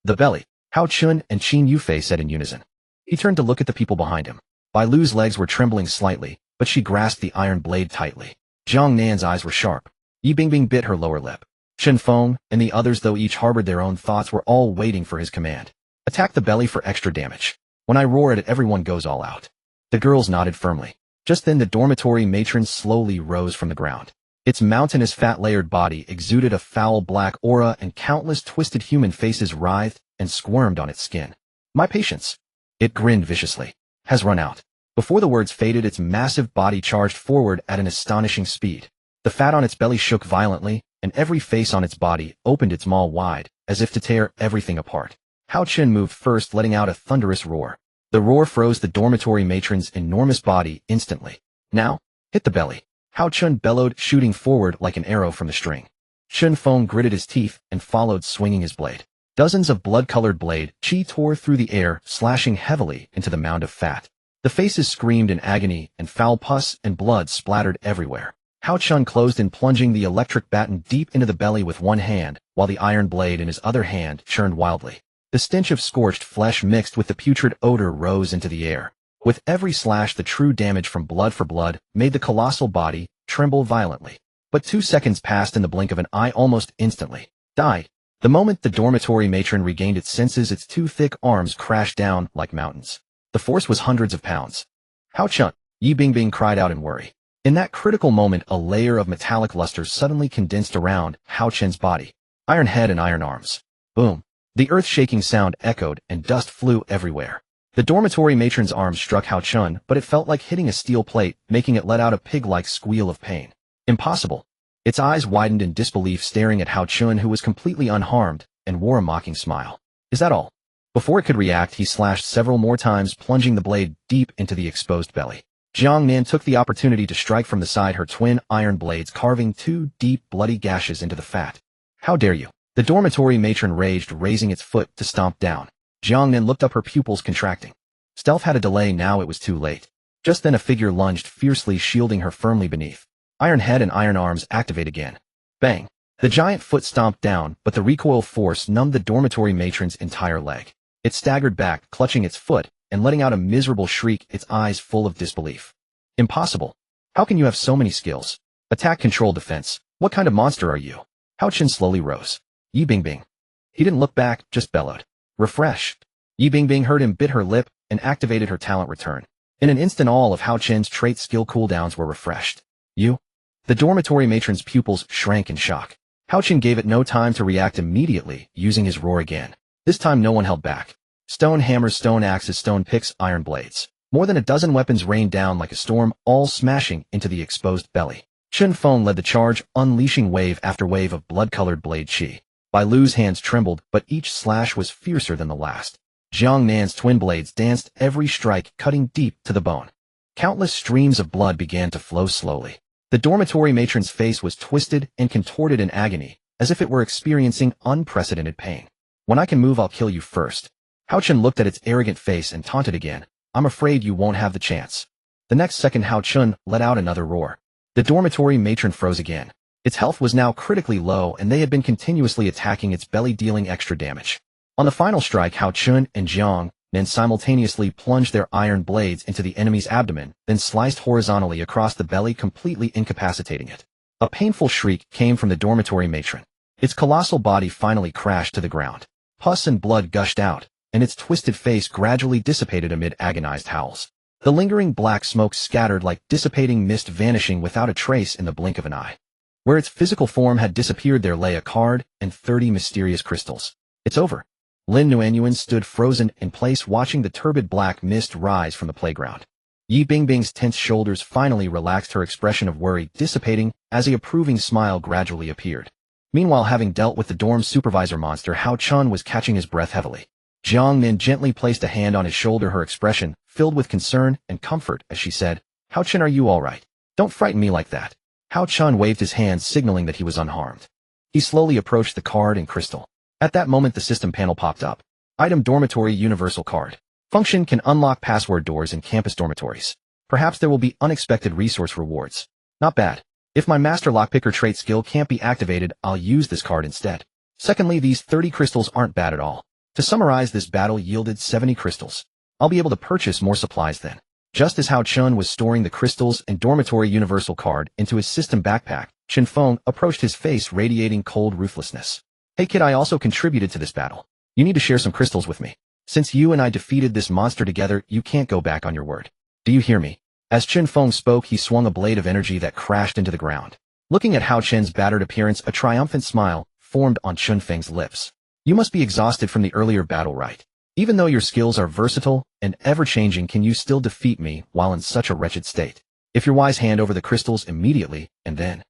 the belly, Hao Chun and Qin Yufei said in unison. He turned to look at the people behind him. Bai Lu's legs were trembling slightly, but she grasped the iron blade tightly. Jiang Nan's eyes were sharp. Yi Bingbing bit her lower lip. Chen Feng and the others, though each harbored their own thoughts, were all waiting for his command. Attack the belly for extra damage. When I roar at it, everyone goes all out. The girls nodded firmly. Just then the dormitory matron slowly rose from the ground. Its mountainous fat-layered body exuded a foul black aura, and countless twisted human faces writhed and squirmed on its skin. My patience, it grinned viciously, has run out. Before the words faded, its massive body charged forward at an astonishing speed. The fat on its belly shook violently, and every face on its body opened its maw wide, as if to tear everything apart. Hao Chun moved first, letting out a thunderous roar. The roar froze the dormitory matron's enormous body instantly. Now, hit the belly. Hao Chun bellowed, shooting forward like an arrow from the string. Chen Feng gritted his teeth and followed, swinging his blade. Dozens of blood-colored blade chi tore through the air, slashing heavily into the mound of fat. The faces screamed in agony, and foul pus and blood splattered everywhere. Hao Chun closed in, plunging the electric baton deep into the belly with one hand, while the iron blade in his other hand churned wildly. The stench of scorched flesh mixed with the putrid odor rose into the air. With every slash, the true damage from blood for blood made the colossal body tremble violently. But 2 seconds passed in the blink of an eye, almost instantly. Died. The moment the dormitory matron regained its senses, its 2 thick arms crashed down like mountains. The force was hundreds of pounds. Hao Chun, Yi Bingbing cried out in worry. In that critical moment, a layer of metallic luster suddenly condensed around Hao Chun's body. Iron head and iron arms. Boom. The earth-shaking sound echoed, and dust flew everywhere. The dormitory matron's arm struck Hao Chun, but it felt like hitting a steel plate, making it let out a pig-like squeal of pain. Impossible. Its eyes widened in disbelief, staring at Hao Chun, who was completely unharmed and wore a mocking smile. Is that all? Before it could react, he slashed several more times, plunging the blade deep into the exposed belly. Jiang Nan took the opportunity to strike from the side, her twin iron blades carving two deep, bloody gashes into the fat. How dare you? The dormitory matron raged, raising its foot to stomp down. Jiang Nan looked up, her pupils contracting. Stealth had a delay, now it was too late. Just then a figure lunged fiercely, shielding her firmly beneath. Iron head and iron arms activate again. Bang! The giant foot stomped down, but the recoil force numbed the dormitory matron's entire leg. It staggered back, clutching its foot, and letting out a miserable shriek, its eyes full of disbelief. Impossible. How can you have so many skills? Attack, control, defense. What kind of monster are you? Hao Chun slowly rose. Yi Bingbing. He didn't look back, just bellowed. Refresh. Yi Bingbing heard him, bit her lip, and activated her talent return. In an instant, all of Hao Chun's trait skill cooldowns were refreshed. You? The dormitory matron's pupils shrank in shock. Hao Chun gave it no time to react, immediately using his roar again. This time no one held back. Stone hammers, stone axes, stone picks, iron blades. More than a dozen weapons rained down like a storm, all smashing into the exposed belly. Chun Feng led the charge, unleashing wave after wave of blood-colored blade chi. Bai Lu's hands trembled, but each slash was fiercer than the last. Jiang Nan's twin blades danced, every strike cutting deep to the bone. Countless streams of blood began to flow slowly. The dormitory matron's face was twisted and contorted in agony, as if it were experiencing unprecedented pain. When I can move, I'll kill you first. Hao Chun looked at its arrogant face and taunted again. I'm afraid you won't have the chance. The next second, Hao Chun let out another roar. The dormitory matron froze again. Its health was now critically low, and they had been continuously attacking its belly, dealing extra damage. On the final strike, Hao Chun and Jiang Nan simultaneously plunged their iron blades into the enemy's abdomen, then sliced horizontally across the belly, completely incapacitating it. A painful shriek came from the dormitory matron. Its colossal body finally crashed to the ground. Pus and blood gushed out, and its twisted face gradually dissipated amid agonized howls. The lingering black smoke scattered like dissipating mist, vanishing without a trace in the blink of an eye. Where its physical form had disappeared, there lay a card and 30 mysterious crystals. It's over. Lin Nuanyuan stood frozen in place, watching the turbid black mist rise from the playground. Yi Bingbing's tense shoulders finally relaxed, her expression of worry dissipating as a approving smile gradually appeared. Meanwhile, having dealt with the dorm supervisor monster, Hao Chun was catching his breath heavily. Jiang Nan gently placed a hand on his shoulder, her expression filled with concern and comfort as she said, Hao Chun, are you all right? Don't frighten me like that. Hao Chun waved his hand, signaling that he was unharmed. He slowly approached the card and crystal. At that moment, the system panel popped up. Item: Dormitory Universal Card. Function: can unlock password doors in campus dormitories. Perhaps there will be unexpected resource rewards. Not bad. If my master lockpicker trait skill can't be activated, I'll use this card instead. Secondly, these 30 crystals aren't bad at all. To summarize, this battle yielded 70 crystals. I'll be able to purchase more supplies then. Just as Hao Chun was storing the crystals and Dormitory Universal Card into his system backpack, Chen Feng approached, his face radiating cold ruthlessness. Hey kid, I also contributed to this battle. You need to share some crystals with me. Since you and I defeated this monster together, you can't go back on your word. Do you hear me? As Chen Feng spoke, he swung a blade of energy that crashed into the ground. Looking at Hao Chen's battered appearance, a triumphant smile formed on Chen Feng's lips. You must be exhausted from the earlier battle, right? Even though your skills are versatile and ever-changing, can you still defeat me while in such a wretched state? If you're wise, hand over the crystals immediately, and then...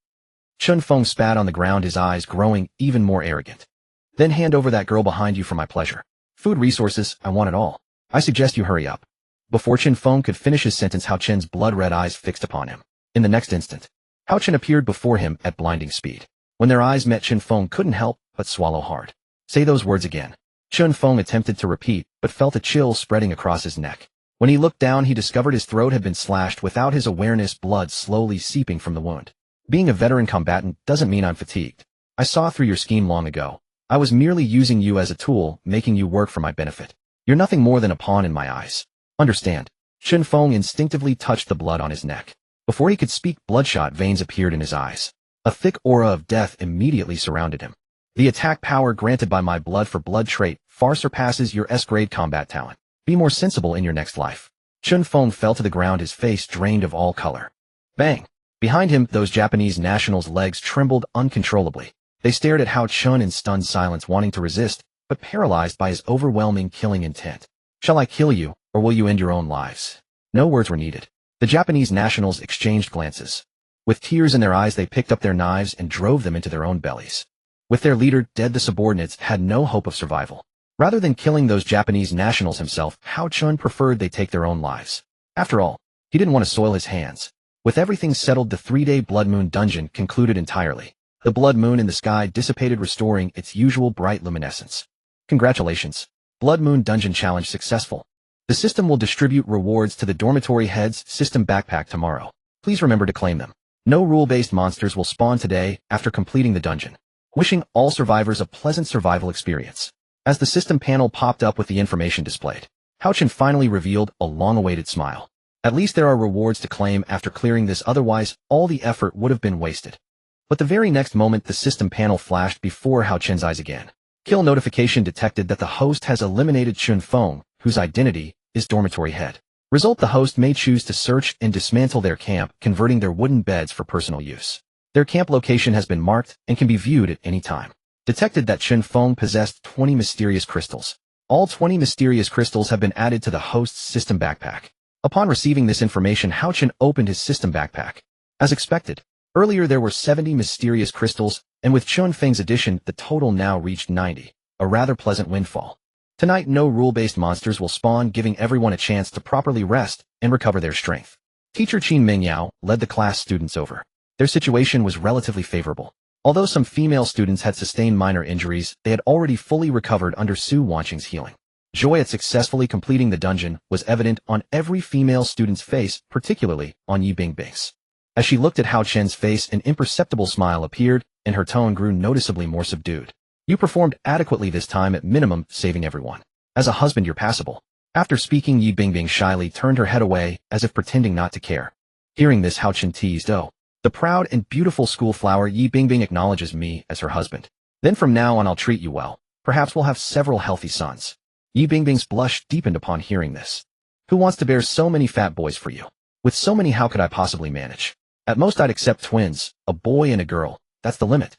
Chen Feng spat on the ground, his eyes growing even more arrogant. Then hand over that girl behind you for my pleasure. Food, resources, I want it all. I suggest you hurry up. Before Chen Feng could finish his sentence, Hao Chen's blood-red eyes fixed upon him. In the next instant, Hao Chen appeared before him at blinding speed. When their eyes met, Chen Feng couldn't help but swallow hard. Say those words again. Chen Feng attempted to repeat, but felt a chill spreading across his neck. When he looked down, he discovered his throat had been slashed. Without his awareness, blood slowly seeping from the wound. Being a veteran combatant doesn't mean I'm fatigued. I saw through your scheme long ago. I was merely using you as a tool, making you work for my benefit. You're nothing more than a pawn in my eyes. Understand? Chen Feng instinctively touched the blood on his neck. Before he could speak, bloodshot veins appeared in his eyes. A thick aura of death immediately surrounded him. The attack power granted by my blood-for-blood trait far surpasses your S-grade combat talent. Be more sensible in your next life. Chen Feng fell to the ground, his face drained of all color. Bang! Behind him, those Japanese nationals' legs trembled uncontrollably. They stared at Hao Chun in stunned silence, wanting to resist, but paralyzed by his overwhelming killing intent. Shall I kill you, or will you end your own lives? No words were needed. The Japanese nationals exchanged glances. With tears in their eyes, they picked up their knives and drove them into their own bellies. With their leader dead, the subordinates had no hope of survival. Rather than killing those Japanese nationals himself, Hao Chun preferred they take their own lives. After all, he didn't want to soil his hands. With everything settled, the 3-day Blood Moon dungeon concluded entirely. The blood moon in the sky dissipated, restoring its usual bright luminescence. Congratulations. Blood Moon Dungeon Challenge successful. The system will distribute rewards to the dormitory heads system backpack tomorrow. Please remember to claim them. No rule-based monsters will spawn today after completing the dungeon. Wishing all survivors a pleasant survival experience. As the system panel popped up with the information displayed, Hao Chun finally revealed a long-awaited smile. At least there are rewards to claim after clearing this, otherwise all the effort would have been wasted. But the very next moment the system panel flashed before Hao Chun's eyes again. Kill notification detected that the host has eliminated Chun Feng, whose identity is dormitory head. Result: the host may choose to search and dismantle their camp, converting their wooden beds for personal use. Their camp location has been marked and can be viewed at any time. Detected that Chun Feng possessed 20 mysterious crystals. All 20 mysterious crystals have been added to the host's system backpack. Upon receiving this information, Hao Chun opened his system backpack. As expected, earlier there were 70 mysterious crystals, and with Chun Feng's addition, the total now reached 90. A rather pleasant windfall. Tonight no rule-based monsters will spawn, giving everyone a chance to properly rest and recover their strength. Teacher Qin Mingyao led the class students over. Their situation was relatively favorable. Although some female students had sustained minor injuries, they had already fully recovered under Su Wanqing's healing. Joy at successfully completing the dungeon was evident on every female student's face, particularly on Yi Bingbing's. As she looked at Hao Chun's face, an imperceptible smile appeared, and her tone grew noticeably more subdued. You performed adequately this time, at minimum, saving everyone. As a husband, you're passable. After speaking, Yi Bingbing shyly turned her head away, as if pretending not to care. Hearing this, Hao Chun teased, "Oh, the proud and beautiful school flower Yi Bingbing acknowledges me as her husband. Then from now on I'll treat you well. Perhaps we'll have several healthy sons." Yi Bingbing's blush deepened upon hearing this. "Who wants to bear so many fat boys for you? With so many, how could I possibly manage? At most I'd accept twins, a boy and a girl. That's the limit.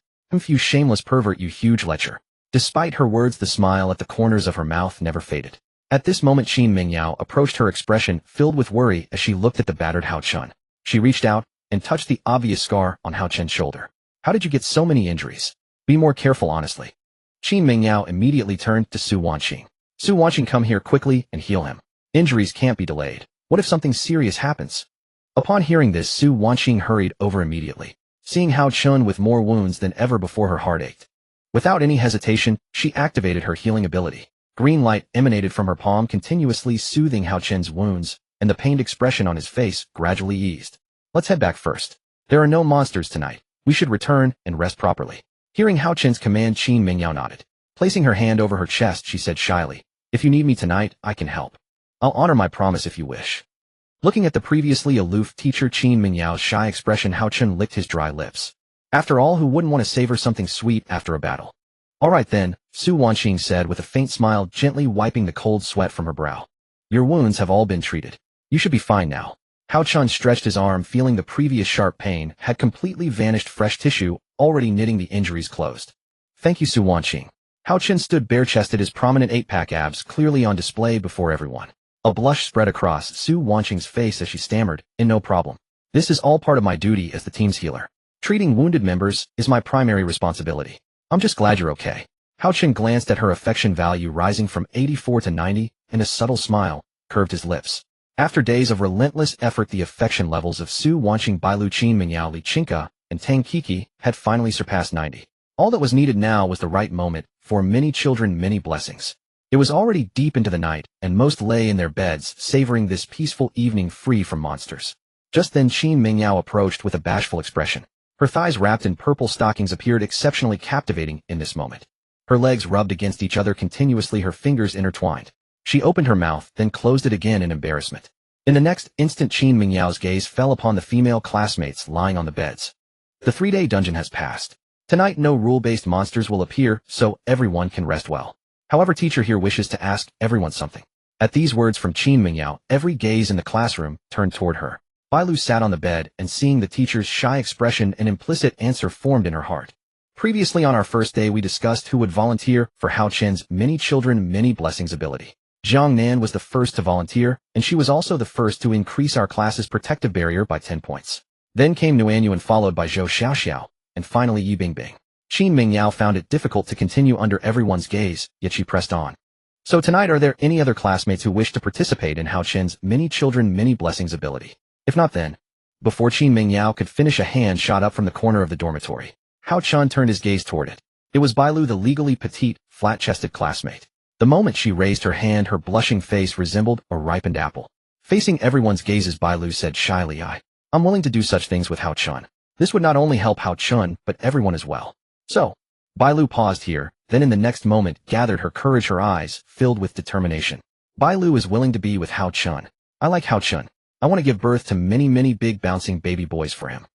You shameless pervert, you huge lecher." Despite her words, the smile at the corners of her mouth never faded. At this moment Qin Mingyao approached, her expression filled with worry as she looked at the battered Hao Chun. She reached out and touched the obvious scar on Hao Chun's shoulder. "How did you get so many injuries? Be more careful, honestly." Qin Mingyao immediately turned to Su Wanqing. "Su Wanqing, come here quickly and heal him. Injuries can't be delayed. What if something serious happens?" Upon hearing this, Su Wanqing hurried over immediately. Seeing Hao Chun with more wounds than ever before, her heart ached. Without any hesitation, she activated her healing ability. Green light emanated from her palm, continuously soothing Hao Chun's wounds, and the pained expression on his face gradually eased. "Let's head back first. There are no monsters tonight. We should return and rest properly." Hearing Hao Chun's command, Qin Mingyao nodded. Placing her hand over her chest, she said shyly, "If you need me tonight, I can help. I'll honor my promise if you wish." Looking at the previously aloof teacher Qin Mingyao's shy expression, Hao Chun licked his dry lips. After all, who wouldn't want to savor something sweet after a battle? "All right then," Su Wanqing said with a faint smile, gently wiping the cold sweat from her brow. "Your wounds have all been treated. You should be fine now." Hao Chun stretched his arm, feeling the previous sharp pain had completely vanished, fresh tissue already knitting the injuries closed. "Thank you, Su Wanqing." Hao Chun stood bare-chested, his prominent 8-pack abs clearly on display before everyone. A blush spread across Su Wanqing's face as she stammered, "No problem. This is all part of my duty as the team's healer. Treating wounded members is my primary responsibility. I'm just glad you're okay." Hao Chun glanced at her affection value rising from 84 to 90, and a subtle smile curved his lips. After days of relentless effort, the affection levels of Su Wanqing, Bailu, Qin Mingyao, Li Chinka, and Tang Kiki had finally surpassed 90. All that was needed now was the right moment, for many children, many blessings. It was already deep into the night, and most lay in their beds, savoring this peaceful evening free from monsters. Just then Qin Mingyao approached with a bashful expression. Her thighs wrapped in purple stockings appeared exceptionally captivating in this moment. Her legs rubbed against each other continuously, her fingers intertwined. She opened her mouth, then closed it again in embarrassment. In the next instant, Qin Mingyao's gaze fell upon the female classmates lying on the beds. The 3-day dungeon has passed. Tonight no rule-based monsters will appear, so everyone can rest well. However, teacher here wishes to ask everyone something. At these words from Qin Mingyao, every gaze in the classroom turned toward her. Bailu sat on the bed, and seeing the teacher's shy expression, an implicit answer formed in her heart. Previously on our first day we discussed who would volunteer for Hao Chun's many children, many blessings ability. Jiang Nan was the first to volunteer, and she was also the first to increase our class's protective barrier by 10 points. Then came Nuanyuan, followed by Zhou Xiaoxiao, and finally Yi Bingbing. Qin Mingyao found it difficult to continue under everyone's gaze, yet she pressed on. So tonight, are there any other classmates who wish to participate in Hao Chen's Many Children Many Blessings ability? If not, then, before Qin Mingyao could finish, a hand shot up from the corner of the dormitory. Hao Chen turned his gaze toward it. It was Bailu, the legally petite, flat-chested classmate. The moment she raised her hand, her blushing face resembled a ripened apple. Facing everyone's gazes, Bailu said shyly, I'm willing to do such things with Hao Chen. This would not only help Hao Chen, but everyone as well. So, Bailu paused here, then in the next moment gathered her courage, her eyes filled with determination. Bailu is willing to be with Hao Chen. I like Hao Chen. I want to give birth to many big bouncing baby boys for him.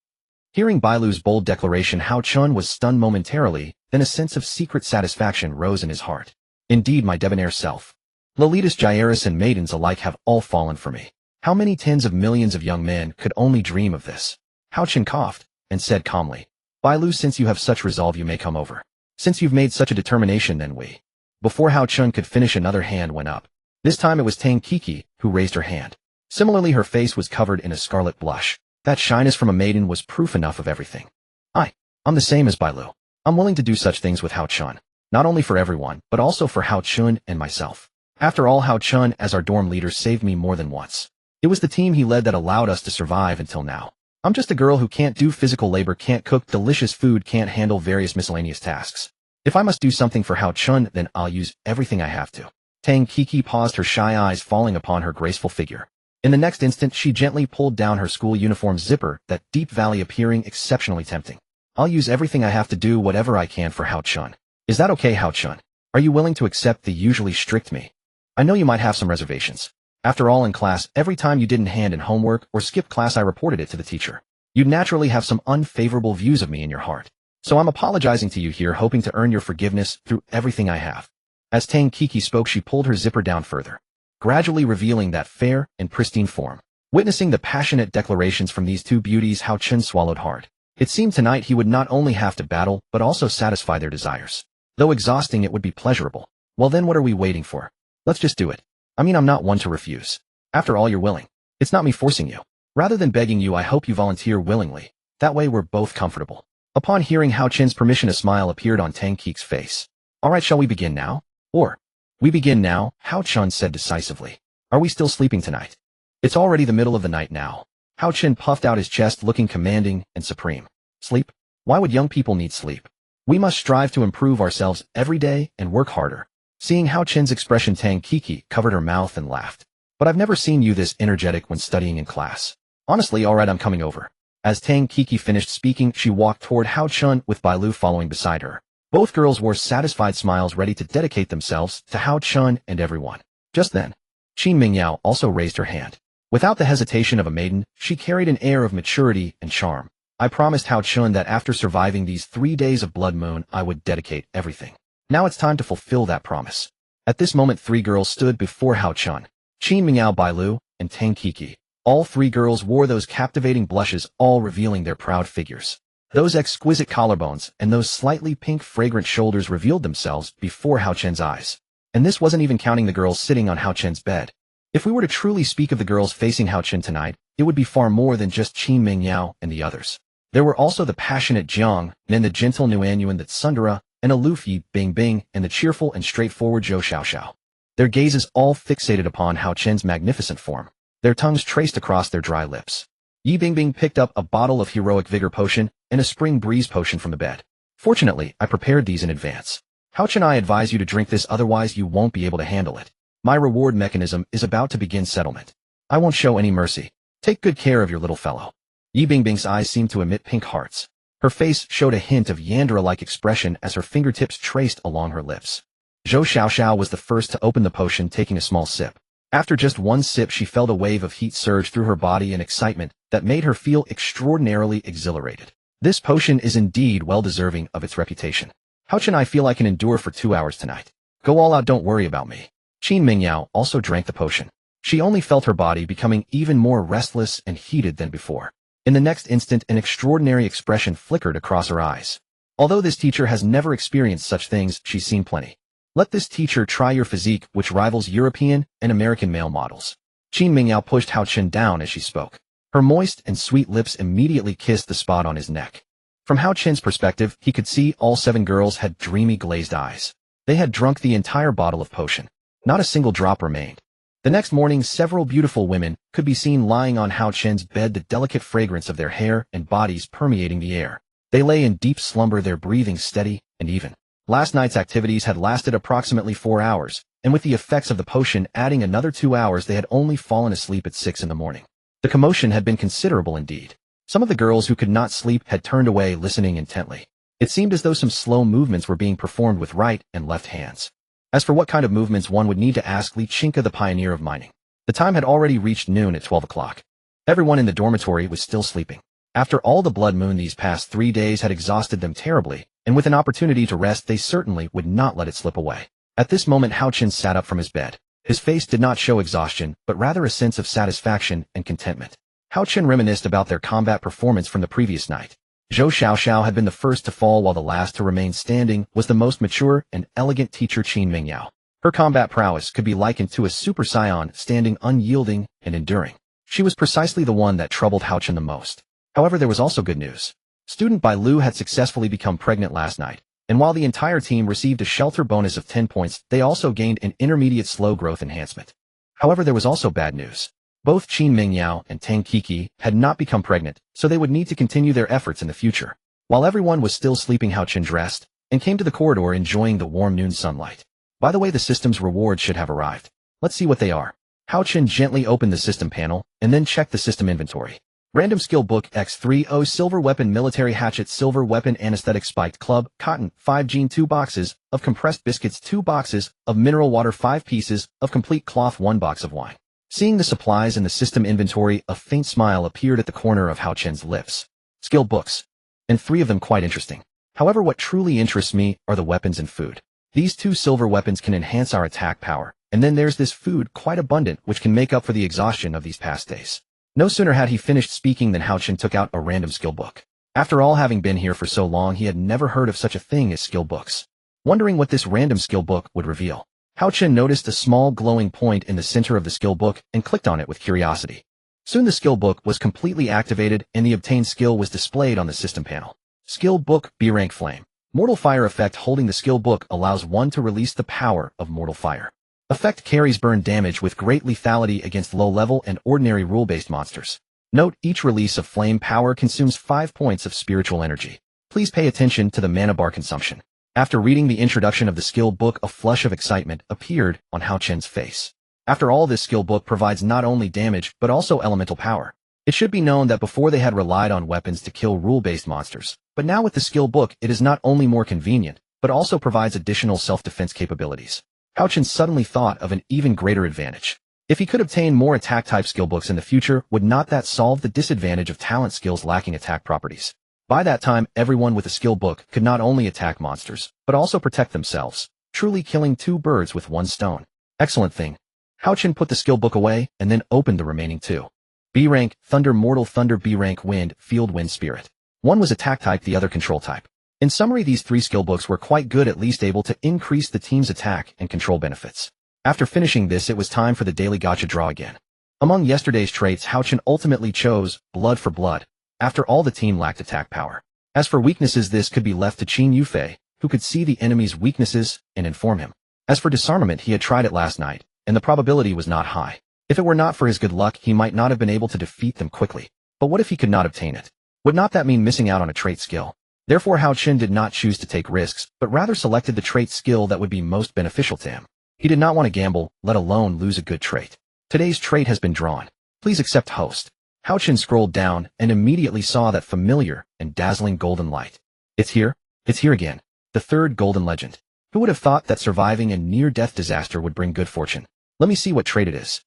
Hearing Bailu's bold declaration, Hao Chen was stunned momentarily, then a sense of secret satisfaction rose in his heart. Indeed, my debonair self. Lolitas, Jairus, and maidens alike have all fallen for me. How many tens of millions of young men could only dream of this? Hao Chen coughed, and said calmly, Bailu, since you have such resolve, you may come over. Since you've made such a determination, then we. Before Hao Chen could finish, another hand went up. This time it was Tang Kiki, who raised her hand. Similarly, her face was covered in a scarlet blush. That shyness from a maiden was proof enough of everything. I'm the same as Bailu. I'm willing to do such things with Hao Chen. Not only for everyone, but also for Hao Chen and myself. After all, Hao Chen, as our dorm leader, saved me more than once. It was the team he led that allowed us to survive until now. I'm just a girl who can't do physical labor, can't cook delicious food, can't handle various miscellaneous tasks. If I must do something for Hao Chen, then I'll use everything I have to. Tang Kiki paused, her shy eyes falling upon her graceful figure. In the next instant, she gently pulled down her school uniform zipper, that deep valley appearing exceptionally tempting. I'll use everything I have to do whatever I can for Hao Chen. Is that okay, Hao Chen? Are you willing to accept the usually strict me? I know you might have some reservations. After all, in class, every time you didn't hand in homework or skip class, I reported it to the teacher. You'd naturally have some unfavorable views of me in your heart. So I'm apologizing to you here, hoping to earn your forgiveness through everything I have. As Tang Kiki spoke, she pulled her zipper down further, gradually revealing that fair and pristine form. Witnessing the passionate declarations from these two beauties, Hao Chen swallowed hard. It seemed tonight he would not only have to battle, but also satisfy their desires. Though exhausting, it would be pleasurable. Well then, what are we waiting for? Let's just do it. I mean, I'm not one to refuse. After all, you're willing. It's not me forcing you. Rather than begging you, I hope you volunteer willingly. That way we're both comfortable. Upon hearing Hao Chen's permission, a smile appeared on Tang Kiki's face. Alright, shall we begin now? Or, we begin now, Hao Chen said decisively. Are we still sleeping tonight? It's already the middle of the night now. Hao Chen puffed out his chest, looking commanding and supreme. Sleep? Why would young people need sleep? We must strive to improve ourselves every day and work harder. Seeing Hao Chen's expression, Tang Kiki covered her mouth and laughed. But I've never seen you this energetic when studying in class. Honestly, alright, I'm coming over. As Tang Kiki finished speaking, she walked toward Hao Chen with Bailu following beside her. Both girls wore satisfied smiles, ready to dedicate themselves to Hao Chen and everyone. Just then, Qin Mingyao also raised her hand. Without the hesitation of a maiden, she carried an air of maturity and charm. I promised Hao Chen that after surviving these 3 days of blood moon, I would dedicate everything. Now it's time to fulfill that promise. At this moment, 3 girls stood before Hao Chen. Qin Mingyao, Bailu, and Tang Kiki. All 3 girls wore those captivating blushes, all revealing their proud figures. Those exquisite collarbones and those slightly pink fragrant shoulders revealed themselves before Hao Chen's eyes. And this wasn't even counting the girls sitting on Hao Chen's bed. If we were to truly speak of the girls facing Hao Chen tonight, it would be far more than just Qin Mingyao and the others. There were also the passionate Jiang, and the gentle Nuanyuan, the Tsundere, and aloof Yi Bingbing, and the cheerful and straightforward Zhou Xiaoxiao. Their gazes all fixated upon Hao Chen's magnificent form. Their tongues traced across their dry lips. Yi Bingbing picked up a bottle of heroic vigor potion and a spring breeze potion from the bed. Fortunately, I prepared these in advance. Hao Chen, I advise you to drink this, otherwise you won't be able to handle it. My reward mechanism is about to begin settlement. I won't show any mercy. Take good care of your little fellow. Yi Bingbing's eyes seemed to emit pink hearts. Her face showed a hint of Yandere-like expression as her fingertips traced along her lips. Zhou Xiaoxiao was the first to open the potion, taking a small sip. After just one sip, she felt a wave of heat surge through her body and excitement that made her feel extraordinarily exhilarated. This potion is indeed well deserving of its reputation. Hao Chen, I feel I can endure for 2 hours tonight. Go all out, don't worry about me. Qin Mingyao also drank the potion. She only felt her body becoming even more restless and heated than before. In the next instant, an extraordinary expression flickered across her eyes. Although this teacher has never experienced such things, she's seen plenty. Let this teacher try your physique, which rivals European and American male models. Qin Mingyao pushed Hao Chen down as she spoke. Her moist and sweet lips immediately kissed the spot on his neck. From Hao Chen's perspective, he could see all 7 girls had dreamy glazed eyes. They had drunk the entire bottle of potion. Not a single drop remained. The next morning, several beautiful women could be seen lying on Hao Chen's bed, the delicate fragrance of their hair and bodies permeating the air. They lay in deep slumber, their breathing steady and even. Last night's activities had lasted approximately 4 hours, and with the effects of the potion adding another 2 hours, they had only fallen asleep at 6 in the morning. The commotion had been considerable indeed. Some of the girls who could not sleep had turned away, listening intently. It seemed as though some slow movements were being performed with right and left hands. As for what kind of movements, one would need to ask Li Chinka, the pioneer of mining. The time had already reached noon at 12 o'clock. Everyone in the dormitory was still sleeping. After all the blood moon these past 3 days had exhausted them terribly, and with an opportunity to rest, they certainly would not let it slip away. At this moment, Hao Chen sat up from his bed. His face did not show exhaustion, but rather a sense of satisfaction and contentment. Hao Chen reminisced about their combat performance from the previous night. Zhou Xiaoxiao had been the first to fall, while the last to remain standing was the most mature and elegant teacher, Qin Mingyao. Her combat prowess could be likened to a super scion, standing unyielding and enduring. She was precisely the one that troubled Hao Chen the most. However, there was also good news. Student Bai Lu had successfully become pregnant last night, and while the entire team received a shelter bonus of 10 points, they also gained an intermediate slow growth enhancement. However, there was also bad news. Both Qin Mingyao and Tang Kiki had not become pregnant, so they would need to continue their efforts in the future. While everyone was still sleeping, Hao Chen dressed and came to the corridor, enjoying the warm noon sunlight. By the way, the system's rewards should have arrived. Let's see what they are. Hao Chen gently opened the system panel and then checked the system inventory. Random Skill Book X30 Silver Weapon Military Hatchet Silver Weapon Anesthetic Spiked Club Cotton 5 Gene 2 boxes of compressed biscuits 2 boxes of mineral water 5 pieces of complete cloth 1 box of wine. Seeing the supplies in the system inventory, a faint smile appeared at the corner of Hao Chen's lips. Skill books. And 3 of them quite interesting. However, what truly interests me are the weapons and food. These 2 silver weapons can enhance our attack power, and then there's this food, quite abundant, which can make up for the exhaustion of these past days. No sooner had he finished speaking than Hao Chen took out a random skill book. After all, having been here for so long, he had never heard of such a thing as skill books. Wondering what this random skill book would reveal, Hao Chen noticed a small glowing point in the center of the skill book and clicked on it with curiosity. Soon the skill book was completely activated and the obtained skill was displayed on the system panel. Skill book B rank Flame. Mortal Fire effect. Holding the skill book allows one to release the power of mortal fire. Effect carries burn damage with great lethality against low-level and ordinary rule-based monsters. Note, each release of flame power consumes 5 points of spiritual energy. Please pay attention to the mana bar consumption. After reading the introduction of the skill book, a flush of excitement appeared on Hao Chen's face. After all, this skill book provides not only damage, but also elemental power. It should be known that before they had relied on weapons to kill rule-based monsters, but now with the skill book, it is not only more convenient, but also provides additional self-defense capabilities. Hao Chen suddenly thought of an even greater advantage. If he could obtain more attack-type skill books in the future, would not that solve the disadvantage of talent skills lacking attack properties? By that time, everyone with a skill book could not only attack monsters, but also protect themselves, truly killing 2 birds with 1 stone. Excellent thing. Hao Chen put the skill book away and then opened the remaining 2. B rank, Thunder Mortal Thunder. B rank, Wind, Field Wind Spirit. One was attack type, the other control type. In summary, these 3 skill books were quite good, at least able to increase the team's attack and control benefits. After finishing this, it was time for the daily gacha draw again. Among yesterday's traits, Hao Chen ultimately chose Blood for Blood. After all, the team lacked attack power. As for weaknesses, this could be left to Qin Yufei, who could see the enemy's weaknesses and inform him. As for disarmament, he had tried it last night, and the probability was not high. If it were not for his good luck, he might not have been able to defeat them quickly. But what if he could not obtain it? Would not that mean missing out on a trait skill? Therefore, Hao Chen did not choose to take risks, but rather selected the trait skill that would be most beneficial to him. He did not want to gamble, let alone lose a good trait. Today's trait has been drawn. Please accept host. Hao Chen scrolled down and immediately saw that familiar and dazzling golden light. It's here again. The 3rd golden legend. Who would have thought that surviving a near-death disaster would bring good fortune? Let me see what trait it is.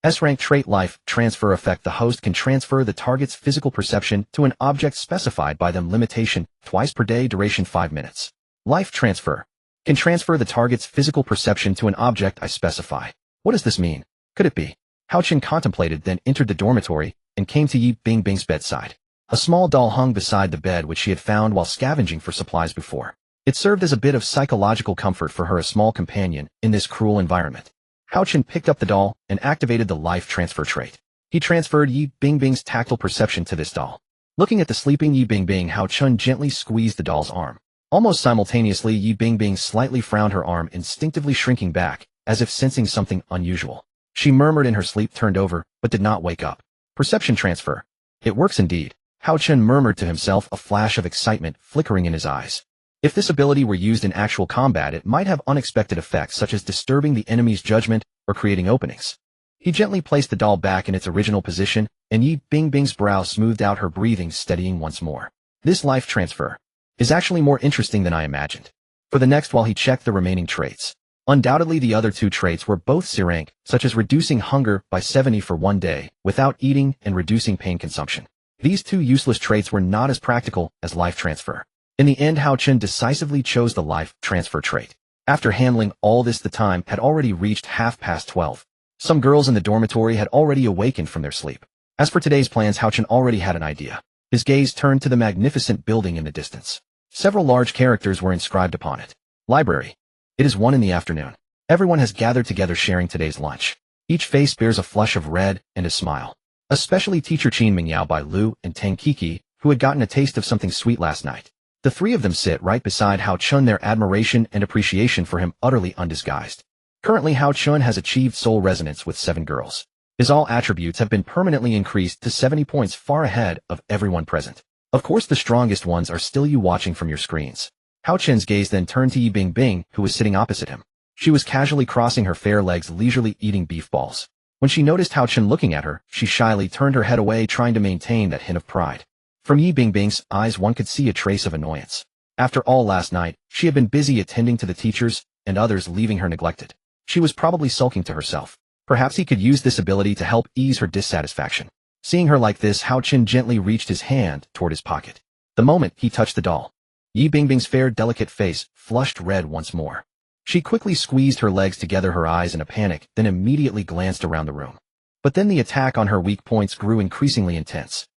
S-rank trait Life Transfer effect. The host can transfer the target's physical perception to an object specified by them. Limitation, twice per day. Duration 5 minutes. Life Transfer. Can transfer the target's physical perception to an object I specify. What does this mean? Could it be? Hao Chen contemplated, then entered the dormitory and came to Yi Bingbing's bedside. A small doll hung beside the bed, which she had found while scavenging for supplies before. It served as a bit of psychological comfort for her, a small companion in this cruel environment. Hao Chen picked up the doll and activated the life transfer trait. He transferred Yi Bingbing's tactile perception to this doll. Looking at the sleeping Yi Bingbing, Hao Chen gently squeezed the doll's arm. Almost simultaneously, Yi Bingbing slightly frowned, her arm instinctively shrinking back, as if sensing something unusual. She murmured in her sleep, turned over, but did not wake up. Perception transfer. It works indeed, Hao Chen murmured to himself, a flash of excitement flickering in his eyes. If this ability were used in actual combat, it might have unexpected effects such as disturbing the enemy's judgment or creating openings. He gently placed the doll back in its original position, and Yi Bingbing's brow smoothed out, her breathing steadying once more. This life transfer is actually more interesting than I imagined. For the next, while he checked the remaining traits. Undoubtedly the other two traits were both C rank, such as reducing hunger by 70 for 1 day, without eating, and reducing pain consumption. These two useless traits were not as practical as life transfer. In the end, Hao Chen decisively chose the life transfer trait. After handling all this, the time had already reached 12:30. Some girls in the dormitory had already awakened from their sleep. As for today's plans, Hao Chen already had an idea. His gaze turned to the magnificent building in the distance. Several large characters were inscribed upon it. Library. It is 1 in the afternoon. Everyone has gathered together sharing today's lunch. Each face bears a flush of red and a smile. Especially teacher Qin Mingyao, Bai Lu, and Tang Kiki, who had gotten a taste of something sweet last night. The three of them sit right beside Hao Chen, their admiration and appreciation for him utterly undisguised. Currently, Hao Chen has achieved soul resonance with 7 girls. His all attributes have been permanently increased to 70 points, far ahead of everyone present. Of course, the strongest ones are still you watching from your screens. Hao Chen's gaze then turned to Yi Bingbing, who was sitting opposite him. She was casually crossing her fair legs, leisurely eating beef balls. When she noticed Hao Chen looking at her, she shyly turned her head away, trying to maintain that hint of pride. From Yi Bingbing's eyes, one could see a trace of annoyance. After all, last night, she had been busy attending to the teachers and others, leaving her neglected. She was probably sulking to herself. Perhaps he could use this ability to help ease her dissatisfaction. Seeing her like this, Hao Chen gently reached his hand toward his pocket. The moment he touched the doll, Yi Bingbing's fair, delicate face flushed red once more. She quickly squeezed her legs together, her eyes in a panic, then immediately glanced around the room. But then the attack on her weak points grew increasingly intense.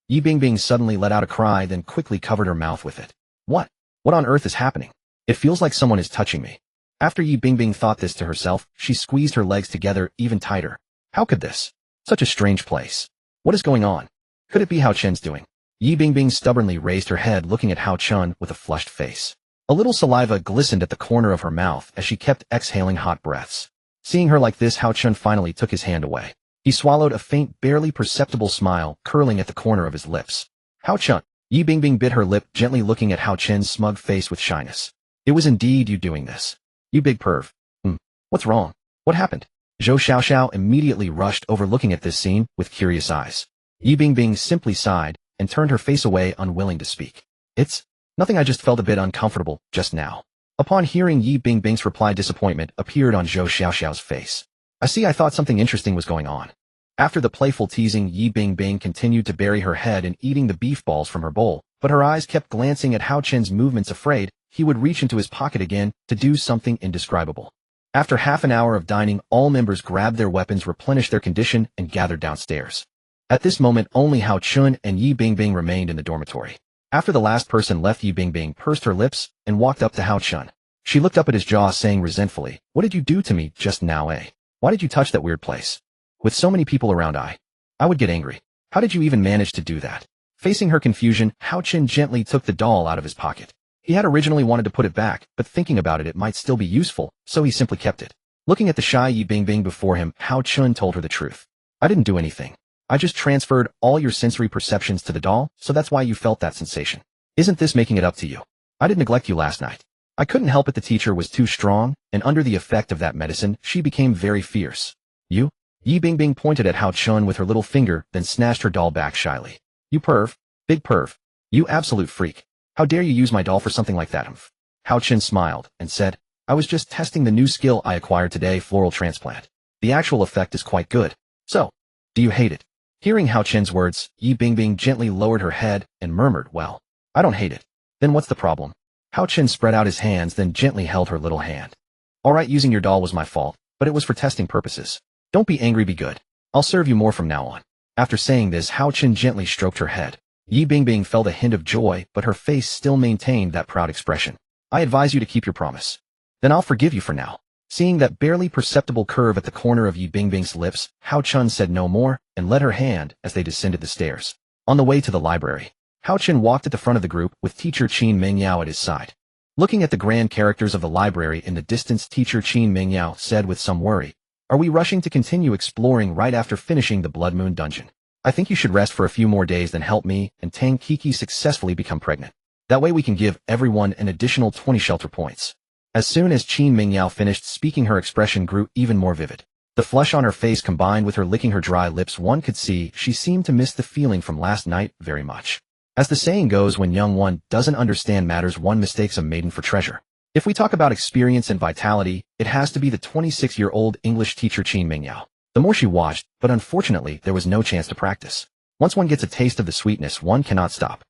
Yi Bingbing suddenly let out a cry, then quickly covered her mouth with it. What on earth is happening? It feels like someone is touching me. After Yi Bingbing thought this to herself, she squeezed her legs together even tighter. How could this? Such a strange place. What is going on? Could it be Hao Chen's doing? Yi Bingbing stubbornly raised her head, looking at Hao Chen with a flushed face. A little saliva glistened at the corner of her mouth as she kept exhaling hot breaths. Seeing her like this, Hao Chen finally took his hand away. He swallowed, a faint, barely perceptible smile curling at the corner of his lips. Hao Chen. Yi Bingbing bit her lip, gently looking at Hao Chen's smug face with shyness. It was indeed you doing this. You big perv. What's wrong? What happened? Zhou Xiaoxiao immediately rushed over, looking at this scene with curious eyes. Yi Bingbing simply sighed and turned her face away, unwilling to speak. It's nothing, I just felt a bit uncomfortable just now. Upon hearing Yi Bingbing's reply, disappointment appeared on Zhou Xiaoxiao's face. I thought something interesting was going on. After the playful teasing, Yi Bingbing continued to bury her head in eating the beef balls from her bowl, but her eyes kept glancing at Hao Chen's movements, afraid he would reach into his pocket again to do something indescribable. After half an hour of dining, all members grabbed their weapons, replenished their condition, and gathered downstairs. At this moment, only Hao Chen and Yi Bingbing remained in the dormitory. After the last person left, Yi Bingbing pursed her lips and walked up to Hao Chen. She looked up at his jaw, saying resentfully, "What did you do to me just now, eh? Why did you touch that weird place? With so many people around, I would get angry. How did you even manage to do that?" Facing her confusion, Hao Chen gently took the doll out of his pocket. He had originally wanted to put it back, but thinking about it, it might still be useful, so he simply kept it. Looking at the shy Yi Bingbing before him, Hao Chen told her the truth. "I didn't do anything. I just transferred all your sensory perceptions to the doll, so that's why you felt that sensation. Isn't this making it up to you? I didn't neglect you last night. I couldn't help it. The teacher was too strong, and under the effect of that medicine, she became very fierce." "You?" Yi Bingbing pointed at Hao Chen with her little finger, then snatched her doll back shyly. "You perv. Big perv. You absolute freak. How dare you use my doll for something like that?" Hao Chen smiled and said, "I was just testing the new skill I acquired today, floral transplant. The actual effect is quite good. So, do you hate it?" Hearing Hao Chen's words, Yi Bingbing gently lowered her head and murmured, "Well, I don't hate it. Then what's the problem?" Hao Chen spread out his hands, then gently held her little hand. "Alright, using your doll was my fault, but it was for testing purposes. Don't be angry, be good. I'll serve you more from now on." After saying this, Hao Chen gently stroked her head. Yi Bingbing felt a hint of joy, but her face still maintained that proud expression. I advise you to keep your promise. Then I'll forgive you for now. Seeing that barely perceptible curve at the corner of Yi Bingbing's lips, Hao Chun said no more and led her hand as they descended the stairs. On the way to the library, Hao Chun walked at the front of the group with teacher Qin Mingyao at his side. Looking at the grand characters of the library in the distance, teacher Qin Mingyao said with some worry, "Are we rushing to continue exploring right after finishing the Blood Moon dungeon? I think you should rest for a few more days than help me and Tang Kiki successfully become pregnant. That way we can give everyone an additional 20 shelter points." As soon as Qin Mingyao finished speaking, her expression grew even more vivid. The flush on her face combined with her licking her dry lips, one could see she seemed to miss the feeling from last night very much. As the saying goes, when young one doesn't understand matters, one mistakes a maiden for treasure. If we talk about experience and vitality, it has to be the 26-year-old English teacher Qin Mingyao. The more she watched, but unfortunately there was no chance to practice. Once one gets a taste of the sweetness, one cannot stop.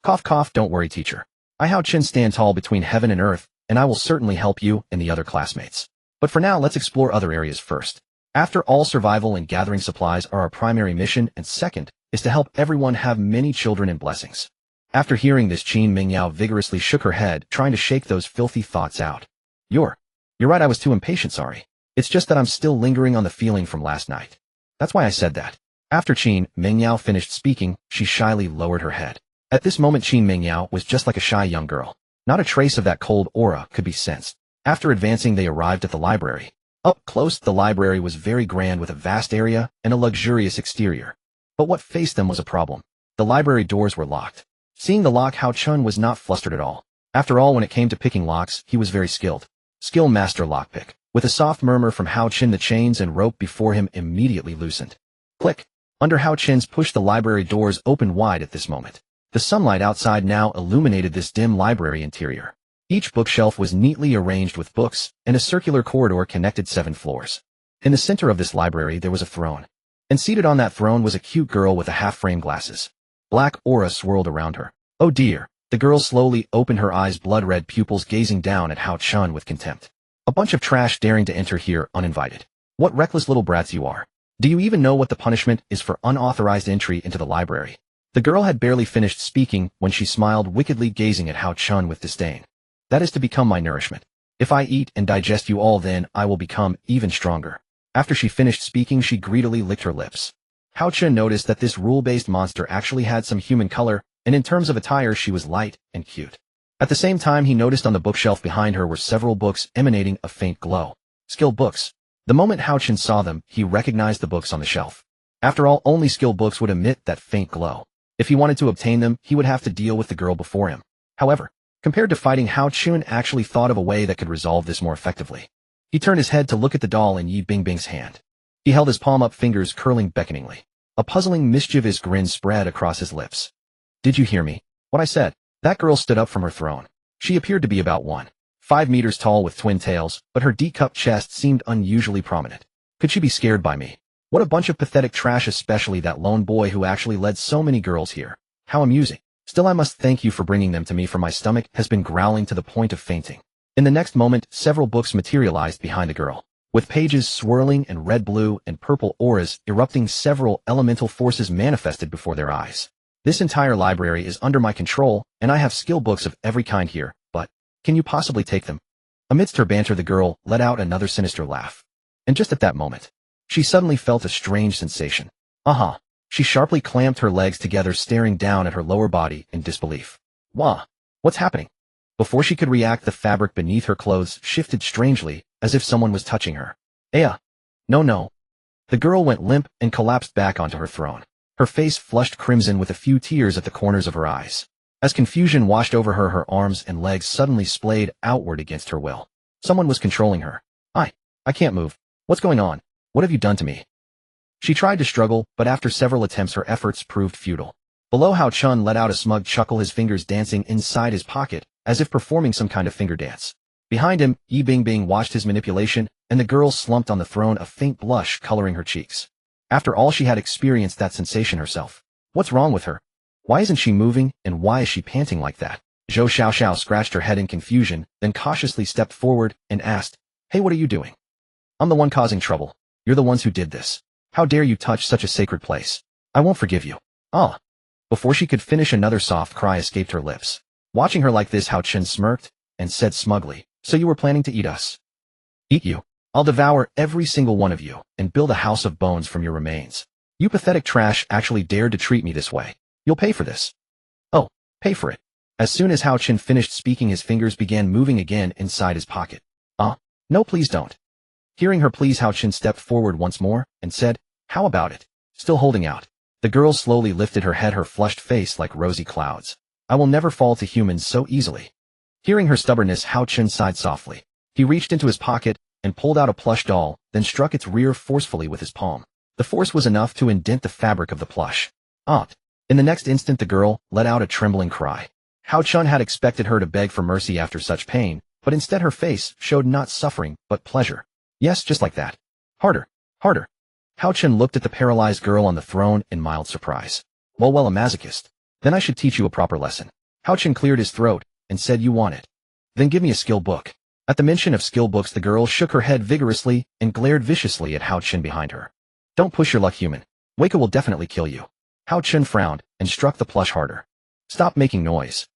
Cough cough, don't worry teacher. I Hao Chun stand tall between heaven and earth, and I will certainly help you and the other classmates. But for now, let's explore other areas first. After all, survival and gathering supplies are our primary mission, and second is to help everyone have many children and blessings. After hearing this, Qin Mingyao vigorously shook her head, trying to shake those filthy thoughts out. You're right, I was too impatient, sorry. It's just that I'm still lingering on the feeling from last night. That's why I said that. After Qin Mingyao finished speaking, she shyly lowered her head. At this moment, Qin Mingyao was just like a shy young girl. Not a trace of that cold aura could be sensed. After advancing, they arrived at the library. Up close, the library was very grand with a vast area and a luxurious exterior. But what faced them was a problem. The library doors were locked. Seeing the lock, Hao Chun was not flustered at all. After all, when it came to picking locks, he was very skilled. Skill master lockpick. With a soft murmur from Hao Chun, the chains and rope before him immediately loosened. Click. Under Hao Chun's push, the library doors opened wide at this moment. The sunlight outside now illuminated this dim library interior. Each bookshelf was neatly arranged with books, and a circular corridor connected 7 floors. In the center of this library there was a throne. And seated on that throne was a cute girl with a half-frame glasses. Black aura swirled around her. Oh dear. The girl slowly opened her eyes, blood-red pupils gazing down at Hao Chun with contempt. A bunch of trash daring to enter here uninvited. What reckless little brats you are. Do you even know what the punishment is for unauthorized entry into the library? The girl had barely finished speaking when she smiled wickedly, gazing at Hao Chun with disdain. That is to become my nourishment. If I eat and digest you all, then I will become even stronger. After she finished speaking, she greedily licked her lips. Hao Chun noticed that this rule-based monster actually had some human color, and in terms of attire she was light and cute. At the same time, he noticed on the bookshelf behind her were several books emanating a faint glow. Skill books. The moment Hao Chun saw them, he recognized the books on the shelf. After all, only skill books would emit that faint glow. If he wanted to obtain them, he would have to deal with the girl before him. However, compared to fighting, Hao Chun actually thought of a way that could resolve this more effectively. He turned his head to look at the doll in Yi Bingbing's hand. He held his palm up, fingers curling beckoningly. A puzzling, mischievous grin spread across his lips. Did you hear me? What I said? That girl stood up from her throne. She appeared to be about 1.5 meters tall with twin tails, but her D-cup chest seemed unusually prominent. Could she be scared by me? What a bunch of pathetic trash, especially that lone boy who actually led so many girls here. How amusing. Still, I must thank you for bringing them to me, for my stomach has been growling to the point of fainting. In the next moment, several books materialized behind the girl. With pages swirling and red, blue, and purple auras erupting, several elemental forces manifested before their eyes. This entire library is under my control, and I have skill books of every kind here, but can you possibly take them? Amidst her banter, the girl let out another sinister laugh. And just at that moment, she suddenly felt a strange sensation. She sharply clamped her legs together, staring down at her lower body in disbelief. Wah! What's happening? Before she could react, the fabric beneath her clothes shifted strangely, as if someone was touching her. No. The girl went limp and collapsed back onto her throne. Her face flushed crimson with a few tears at the corners of her eyes. As confusion washed over her, her arms and legs suddenly splayed outward against her will. Someone was controlling her. I can't move. What's going on? What have you done to me? She tried to struggle, but after several attempts her efforts proved futile. Below, Hao Chun let out a smug chuckle, his fingers dancing inside his pocket, as if performing some kind of finger dance. Behind him, Yi Bingbing watched his manipulation, and the girl slumped on the throne, a faint blush coloring her cheeks. After all, she had experienced that sensation herself. What's wrong with her? Why isn't she moving, and why is she panting like that? Zhou Xiaoxiao scratched her head in confusion, then cautiously stepped forward and asked, Hey, what are you doing? I'm the one causing trouble. You're the ones who did this. How dare you touch such a sacred place? I won't forgive you. Before she could finish, another soft cry escaped her lips. Watching her like this, Hao Chun smirked, and said smugly, "So you were planning to eat us?" "Eat you? I'll devour every single one of you and build a house of bones from your remains. You pathetic trash actually dared to treat me this way. You'll pay for this." "Oh, pay for it." As soon as Hao Chen finished speaking, his fingers began moving again inside his pocket. No, please don't." Hearing her pleas, Hao Chen stepped forward once more and said, "How about it?" Still holding out. The girl slowly lifted her head, her flushed face like rosy clouds. "I will never fall to humans so easily." Hearing her stubbornness, Hao Chen sighed softly. He reached into his pocket and pulled out a plush doll, then struck its rear forcefully with his palm. The force was enough to indent the fabric of the plush. In the next instant, the girl let out a trembling cry. Hao Chen had expected her to beg for mercy after such pain, but instead her face showed not suffering, but pleasure. "Yes, just like that. Harder, harder." Hao Chen looked at the paralyzed girl on the throne in mild surprise. Well, a masochist. Then I should teach you a proper lesson." Hao Chen cleared his throat and said, "You want it? Then give me a skill book." At the mention of skill books, the girl shook her head vigorously and glared viciously at Hao Chen behind her. "Don't push your luck, human. Weika will definitely kill you." Hao Chen frowned and struck the plush harder. "Stop making noise."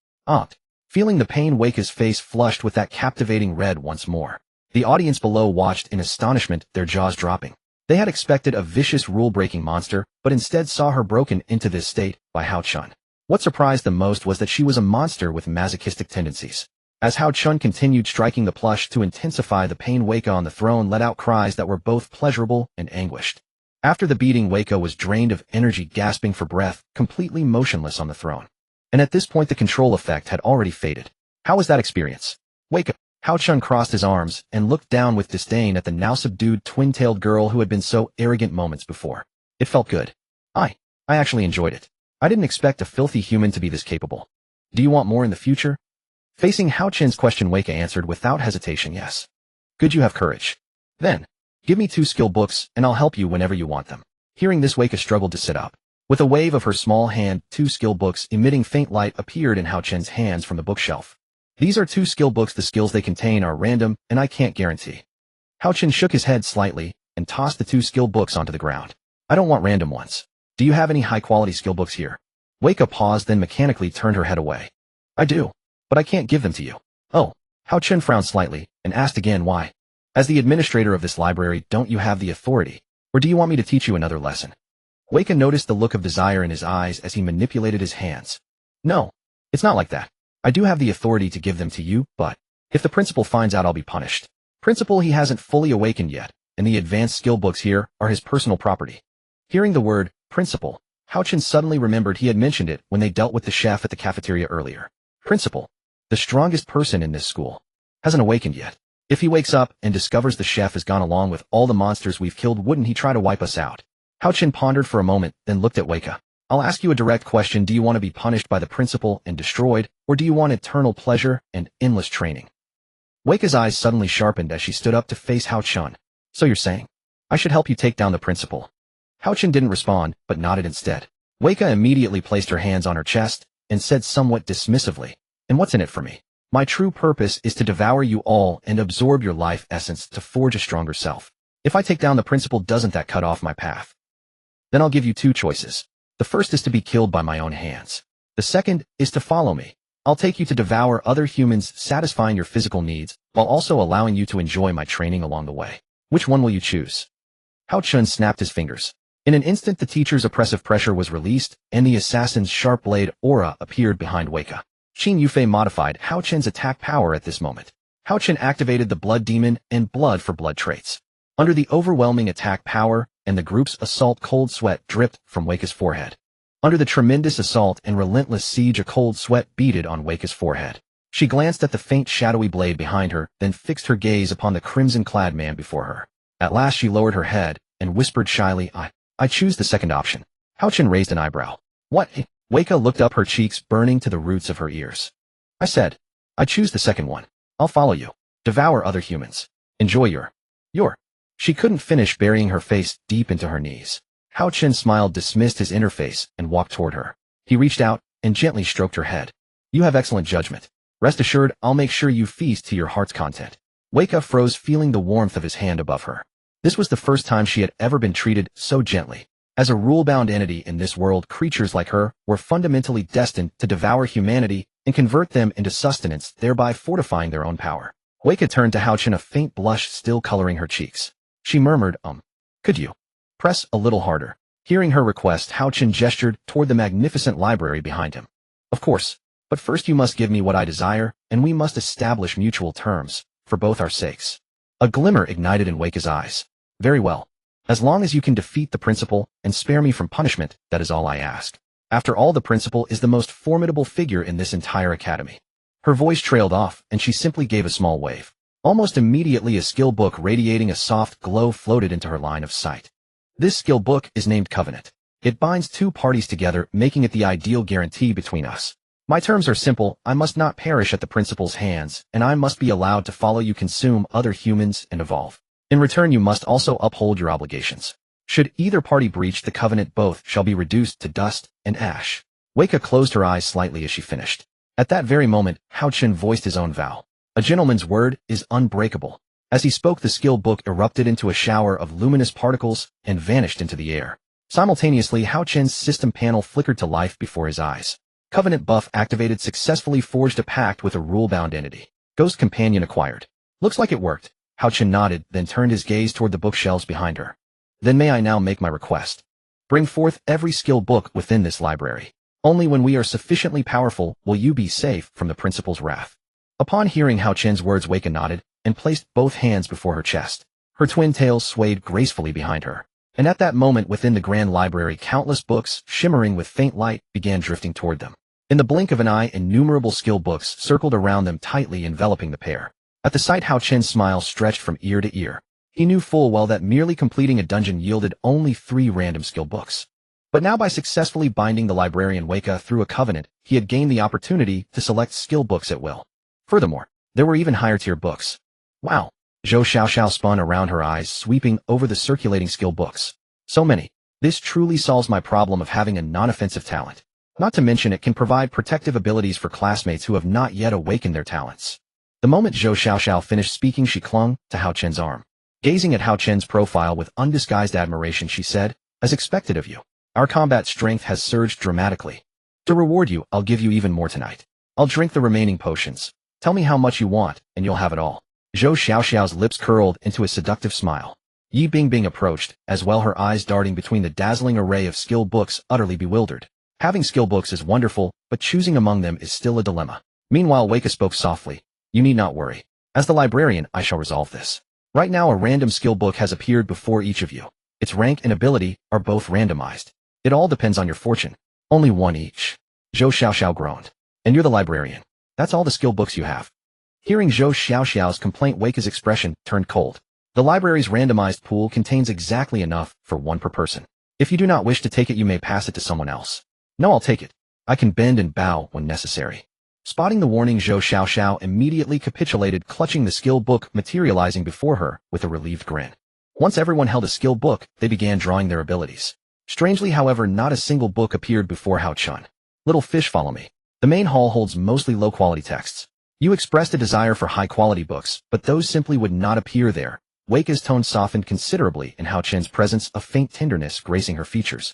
Feeling the pain, Weika's face flushed with that captivating red once more. The audience below watched in astonishment, their jaws dropping. They had expected a vicious rule-breaking monster, but instead saw her broken into this state by Hao Chen. What surprised them most was that she was a monster with masochistic tendencies. As Hao Chen continued striking the plush to intensify the pain, Weika on the throne let out cries that were both pleasurable and anguished. After the beating, Weika was drained of energy, gasping for breath, completely motionless on the throne. And at this point the control effect had already faded. "How was that experience?" "Weika." Hao Chen crossed his arms and looked down with disdain at the now subdued twin-tailed girl who had been so arrogant moments before. "It felt good. I actually enjoyed it. I didn't expect a filthy human to be this capable. Do you want more in the future?" Facing Hao Chen's question, Weika answered without hesitation, "Yes." "Good, you have courage. Then, give me 2 skill books and I'll help you whenever you want them." Hearing this, Weika struggled to sit up. With a wave of her small hand, 2 skill books emitting faint light appeared in Hao Chen's hands from the bookshelf. "These are 2 skill books. The skills they contain are random, and I can't guarantee." Hao Chen shook his head slightly and tossed the 2 skill books onto the ground. "I don't want random ones. Do you have any high-quality skill books here?" Weika paused, then mechanically turned her head away. "I do, but I can't give them to you." "Oh." Hao Chen frowned slightly and asked again, "Why? As the administrator of this library, don't you have the authority? Or do you want me to teach you another lesson?" Weika noticed the look of desire in his eyes as he manipulated his hands. "No, it's not like that. I do have the authority to give them to you, but if the principal finds out, I'll be punished." Principal, he hasn't fully awakened yet, and the advanced skill books here are his personal property. Hearing the word principal, Hao Chen suddenly remembered he had mentioned it when they dealt with the chef at the cafeteria earlier. Principal, the strongest person in this school, hasn't awakened yet. If he wakes up and discovers the chef has gone along with all the monsters we've killed, wouldn't he try to wipe us out? Hao Chen pondered for a moment, then looked at Weika. "I'll ask you a direct question. Do you want to be punished by the principal and destroyed, or do you want eternal pleasure and endless training?" Weika's eyes suddenly sharpened as she stood up to face Hao Chen. "So you're saying I should help you take down the principal?" Hao Chen didn't respond, but nodded instead. Weika immediately placed her hands on her chest and said somewhat dismissively, "And what's in it for me? My true purpose is to devour you all and absorb your life essence to forge a stronger self. If I take down the principal, doesn't that cut off my path? Then I'll give you 2 choices. The first is to be killed by my own hands. The second is to follow me. I'll take you to devour other humans, satisfying your physical needs, while also allowing you to enjoy my training along the way. Which one will you choose?" Hao Chen snapped his fingers. In an instant, the teacher's oppressive pressure was released, and the assassin's sharp blade aura appeared behind Weika. Qin Yufei modified Hao Chen's attack power at this moment. Hao Chen activated the blood demon and blood for blood traits. Under the overwhelming attack power and the group's assault, cold sweat dripped from Weika's forehead. Under the tremendous assault and relentless siege, a cold sweat beaded on Weika's forehead. She glanced at the faint shadowy blade behind her, then fixed her gaze upon the crimson-clad man before her. At last she lowered her head and whispered shyly, I choose the second option." Hao Chen raised an eyebrow. "What?" Weika looked up, her cheeks burning to the roots of her ears. "I said, I choose the second one. I'll follow you. Devour other humans. Enjoy your... She couldn't finish, burying her face deep into her knees. Hao Chen smiled, dismissed his inner face, and walked toward her. He reached out and gently stroked her head. "You have excellent judgment. Rest assured, I'll make sure you feast to your heart's content." Weika froze, feeling the warmth of his hand above her. This was the first time she had ever been treated so gently. As a rule-bound entity in this world, creatures like her were fundamentally destined to devour humanity and convert them into sustenance, thereby fortifying their own power. Wei Ke turned to Hao Chen, a faint blush still coloring her cheeks. She murmured, could you press a little harder? Hearing her request, Hao Chen gestured toward the magnificent library behind him. Of course, but first you must give me what I desire, and we must establish mutual terms, for both our sakes. A glimmer ignited in Wei Ke's eyes. Very well. As long as you can defeat the principal and spare me from punishment, that is all I ask. After all, the principal is the most formidable figure in this entire academy. Her voice trailed off, and she simply gave a small wave. Almost immediately, a skill book radiating a soft glow floated into her line of sight. This skill book is named Covenant. It binds two parties together, making it the ideal guarantee between us. My terms are simple: I must not perish at the principal's hands, and I must be allowed to follow you, consume other humans, and evolve. In return, you must also uphold your obligations. Should either party breach the covenant, both shall be reduced to dust and ash. Wei Ke closed her eyes slightly as she finished. At that very moment, Hao Chen voiced his own vow. A gentleman's word is unbreakable. As he spoke, the skill book erupted into a shower of luminous particles and vanished into the air. Simultaneously, Hao Chen's system panel flickered to life before his eyes. Covenant buff activated, successfully forged a pact with a rule-bound entity. Ghost companion acquired. Looks like it worked. Hao Chen nodded, then turned his gaze toward the bookshelves behind her. Then may I now make my request? Bring forth every skill book within this library. Only when we are sufficiently powerful will you be safe from the principal's wrath. Upon hearing Hao Chen's words, Wei Ke nodded and placed both hands before her chest. Her twin tails swayed gracefully behind her. And at that moment, within the grand library, countless books, shimmering with faint light, began drifting toward them. In the blink of an eye, innumerable skill books circled around them, tightly enveloping the pair. At the sight, Hao Chen's smile stretched from ear to ear. He knew full well that merely completing a dungeon yielded only 3 random skill books. But now, by successfully binding the librarian Wei Ke through a covenant, he had gained the opportunity to select skill books at will. Furthermore, there were even higher-tier books. Wow! Zhou Xiaoxiao spun around, her eyes sweeping over the circulating skill books. So many. This truly solves my problem of having a non-offensive talent. Not to mention, it can provide protective abilities for classmates who have not yet awakened their talents. The moment Zhou Xiaoxiao finished speaking, she clung to Hao Chen's arm. Gazing at Hao Chen's profile with undisguised admiration, she said, "As expected of you, our combat strength has surged dramatically. To reward you, I'll give you even more tonight. I'll drink the remaining potions. Tell me how much you want, and you'll have it all." Zhou Xiaoxiao's lips curled into a seductive smile. Yi Bingbing approached, as well, her eyes darting between the dazzling array of skill books, utterly bewildered. Having skill books is wonderful, but choosing among them is still a dilemma. Meanwhile, Wei Ke spoke softly. "You need not worry. As the librarian, I shall resolve this. Right now, a random skill book has appeared before each of you. Its rank and ability are both randomized. It all depends on your fortune. Only one each." Zhou Xiaoxiao groaned. "And you're the librarian. That's all the skill books you have?" Hearing Zhou Xiaoxiao's complaint, Wei Ke's expression turned cold. The library's randomized pool contains exactly enough for 1 per person. If you do not wish to take it, you may pass it to someone else. "No, I'll take it. I can bend and bow when necessary." Spotting the warning, Zhou Xiaoxiao immediately capitulated, clutching the skill book materializing before her with a relieved grin. Once everyone held a skill book, they began drawing their abilities. Strangely, however, not a single book appeared before Hao Chen. "Little fish, follow me. The main hall holds mostly low-quality texts. You expressed a desire for high-quality books, but those simply would not appear there." Wei Ke's tone softened considerably in Hao Chen's presence, a faint tenderness gracing her features.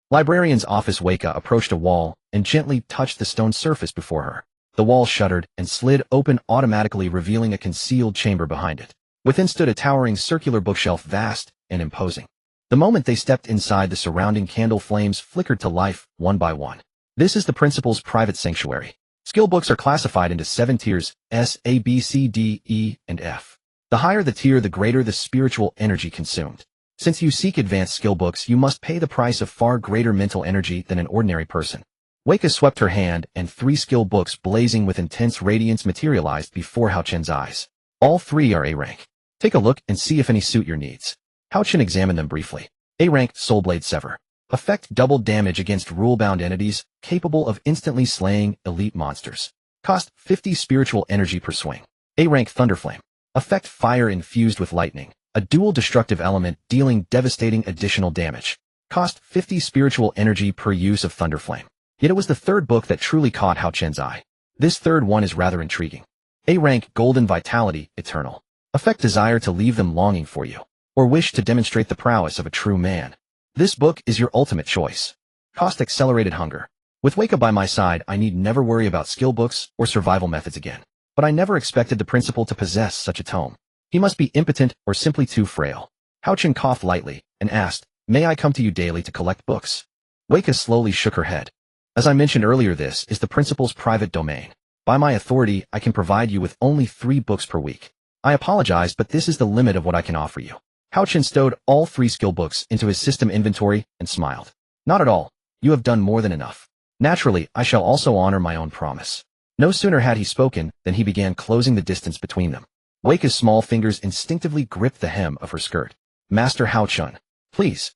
Librarian's office. Wei Ke approached a wall and gently touched the stone surface before her. The wall shuddered and slid open automatically, revealing a concealed chamber behind it. Within stood a towering circular bookshelf, vast and imposing. The moment they stepped inside, the surrounding candle flames flickered to life, one by one. This is the principal's private sanctuary. Skill books are classified into 7 tiers, S, A, B, C, D, E, and F. The higher the tier, the greater the spiritual energy consumed. Since you seek advanced skill books, you must pay the price of far greater mental energy than an ordinary person. Wei Ke swept her hand, and 3 skill books blazing with intense radiance materialized before Hao Chen's eyes. All 3 are A rank. Take a look and see if any suit your needs. Hao Chen examined them briefly. A rank, Soulblade Sever. Effect: double damage against rule-bound entities, capable of instantly slaying elite monsters. Cost: 50 spiritual energy per swing. A rank, Thunderflame. Effect: fire infused with lightning, a dual destructive element dealing devastating additional damage. Cost: 50 spiritual energy per use of Thunderflame. Yet it was the 3rd book that truly caught Hao Chen's eye. This 3rd one is rather intriguing. A rank, Golden Vitality, Eternal. Effect: desire to leave them longing for you, or wish to demonstrate the prowess of a true man. This book is your ultimate choice. Cost: accelerated hunger. With Weka by my side, I need never worry about skill books or survival methods again. But I never expected the principal to possess such a tome. He must be impotent or simply too frail. Hao Chen coughed lightly and asked, "May I come to you daily to collect books?" Weka slowly shook her head. "As I mentioned earlier, this is the principal's private domain. By my authority, I can provide you with only 3 books per week. I apologize, but this is the limit of what I can offer you." Hao Chen stowed all 3 skill books into his system inventory and smiled. "Not at all. You have done more than enough. Naturally, I shall also honor my own promise." No sooner had he spoken than he began closing the distance between them. Weka's small fingers instinctively gripped the hem of her skirt. "Master Hao Chen, please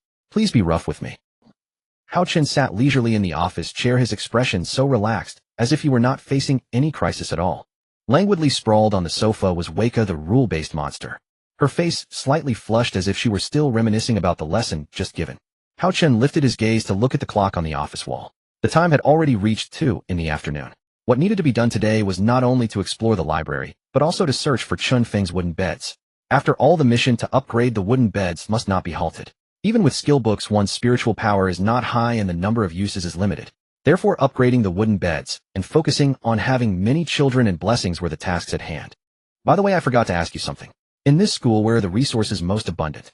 be rough with me." Hao Chen sat leisurely in the office chair, his expression so relaxed, as if he were not facing any crisis at all. Languidly sprawled on the sofa was Weka, the rule-based monster. Her face slightly flushed as if she were still reminiscing about the lesson just given. Hao Chen lifted his gaze to look at the clock on the office wall. The time had already reached 2 in the afternoon. What needed to be done today was not only to explore the library, but also to search for Chun Feng's wooden beds. After all, the mission to upgrade the wooden beds must not be halted. Even with skill books, one's spiritual power is not high and the number of uses is limited. Therefore, upgrading the wooden beds and focusing on having many children and blessings were the tasks at hand. By the way, I forgot to ask you something. In this school, where are the resources most abundant?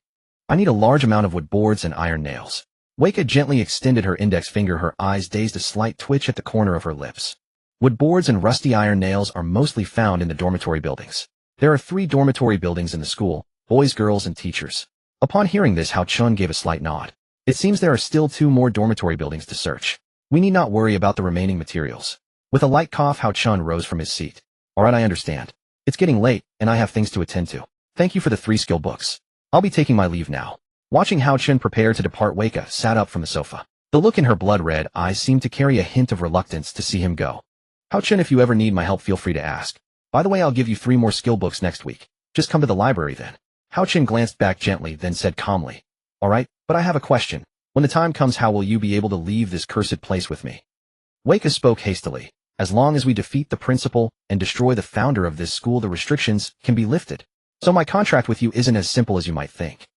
I need a large amount of wood boards and iron nails. Weka gently extended her index finger, her eyes dazed a slight twitch at the corner of her lips. Wood boards and rusty iron nails are mostly found in the dormitory buildings. There are 3 dormitory buildings in the school, boys, girls, and teachers. Upon hearing this, Hao Chun gave a slight nod. It seems there are still 2 more dormitory buildings to search. We need not worry about the remaining materials. With a light cough, Hao Chun rose from his seat. All right, I understand. It's getting late, and I have things to attend to. Thank you for the 3 skill books. I'll be taking my leave now. Watching Hao Chen prepare to depart, Weka sat up from the sofa. The look in her blood-red eyes seemed to carry a hint of reluctance to see him go. "Hao Chen, if you ever need my help, feel free to ask. By the way, I'll give you 3 more skill books next week. Just come to the library then." Hao Chen glanced back gently, then said calmly, "All right, but I have a question. When the time comes, how will you be able to leave this cursed place with me?" Weka spoke hastily. "As long as we defeat the principal and destroy the founder of this school, the restrictions can be lifted. So my contract with you isn't as simple as you might think."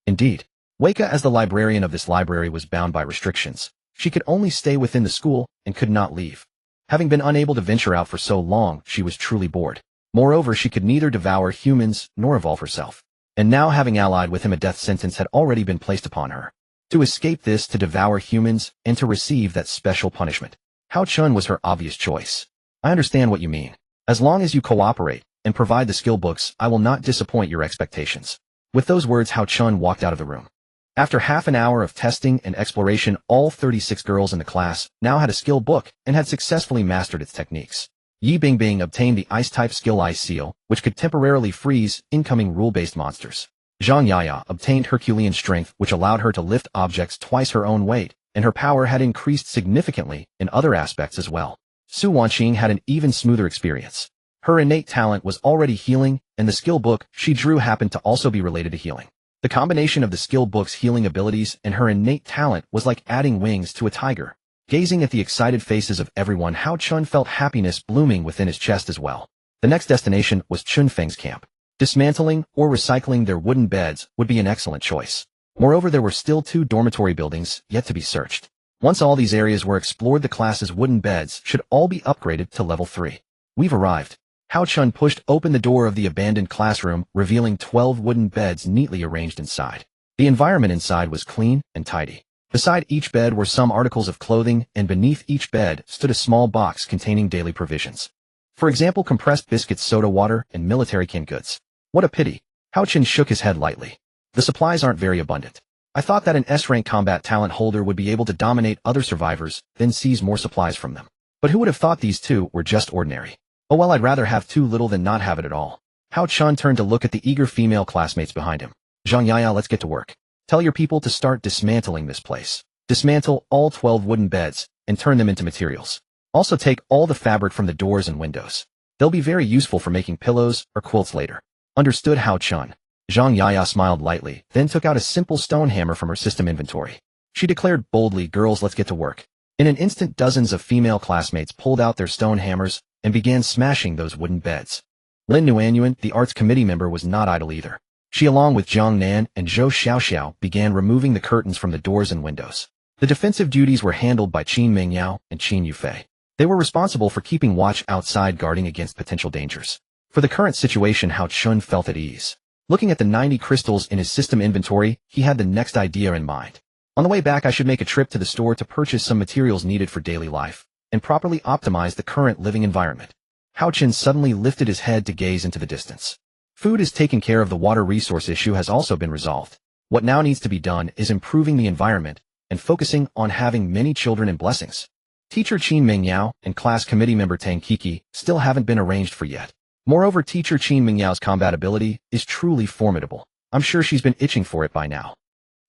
Indeed, Weka, as the librarian of this library, was bound by restrictions. She could only stay within the school and could not leave. Having been unable to venture out for so long, she was truly bored. Moreover, she could neither devour humans nor evolve herself. And now, having allied with him, a death sentence had already been placed upon her. To escape this, to devour humans, and to receive that special punishment. Hao Chun was her obvious choice. "I understand what you mean. As long as you cooperate and provide the skill books, I will not disappoint your expectations." With those words, Hao Chun walked out of the room. After half an hour of testing and exploration, all 36 girls in the class now had a skill book and had successfully mastered its techniques. Yi Bingbing obtained the Ice-type skill Ice Seal, which could temporarily freeze incoming rule-based monsters. Zhang Yaya obtained Herculean Strength, which allowed her to lift objects twice her own weight, and her power had increased significantly in other aspects as well. Su Wanqing had an even smoother experience. Her innate talent was already healing, and the skill book she drew happened to also be related to healing. The combination of the skill book's healing abilities and her innate talent was like adding wings to a tiger. Gazing at the excited faces of everyone, Hao Chun felt happiness blooming within his chest as well. The next destination was Chun Feng's camp. Dismantling or recycling their wooden beds would be an excellent choice. Moreover, there were still 2 dormitory buildings yet to be searched. Once all these areas were explored, the class's wooden beds should all be upgraded to level 3. "We've arrived." Hao Chun pushed open the door of the abandoned classroom, revealing 12 wooden beds neatly arranged inside. The environment inside was clean and tidy. Beside each bed were some articles of clothing, and beneath each bed stood a small box containing daily provisions. For example, compressed biscuits, soda water, and military canned goods. What a pity. Hao Chun shook his head lightly. The supplies aren't very abundant. I thought that an S-rank combat talent holder would be able to dominate other survivors, then seize more supplies from them. But who would have thought these 2 were just ordinary? Oh well, I'd rather have too little than not have it at all. Hao Chun turned to look at the eager female classmates behind him. "Zhang Yaya, let's get to work. Tell your people to start dismantling this place. Dismantle all 12 wooden beds and turn them into materials. Also take all the fabric from the doors and windows. They'll be very useful for making pillows or quilts later." "Understood, Hao Chun." Zhang Yaya smiled lightly, then took out a simple stone hammer from her system inventory. She declared boldly, "Girls, let's get to work." In an instant, dozens of female classmates pulled out their stone hammers and began smashing those wooden beds. Lin Nuanyuan, the arts committee member, was not idle either. She, along with Zhang Nan and Zhou Xiaoxiao, began removing the curtains from the doors and windows. The defensive duties were handled by Qin Mingyao and Qin Yufei. They were responsible for keeping watch outside, guarding against potential dangers. For the current situation, Hao Chun felt at ease. Looking at the 90 crystals in his system inventory, he had the next idea in mind. On the way back, I should make a trip to the store to purchase some materials needed for daily life and properly optimize the current living environment. Hao Chun suddenly lifted his head to gaze into the distance. Food is taken care of. The water resource issue has also been resolved. What now needs to be done is improving the environment and focusing on having many children and blessings. Teacher Qin Mingyao and class committee member Tang Kiki still haven't been arranged for yet. Moreover, teacher Qin Mingyao's combat ability is truly formidable. I'm sure she's been itching for it by now.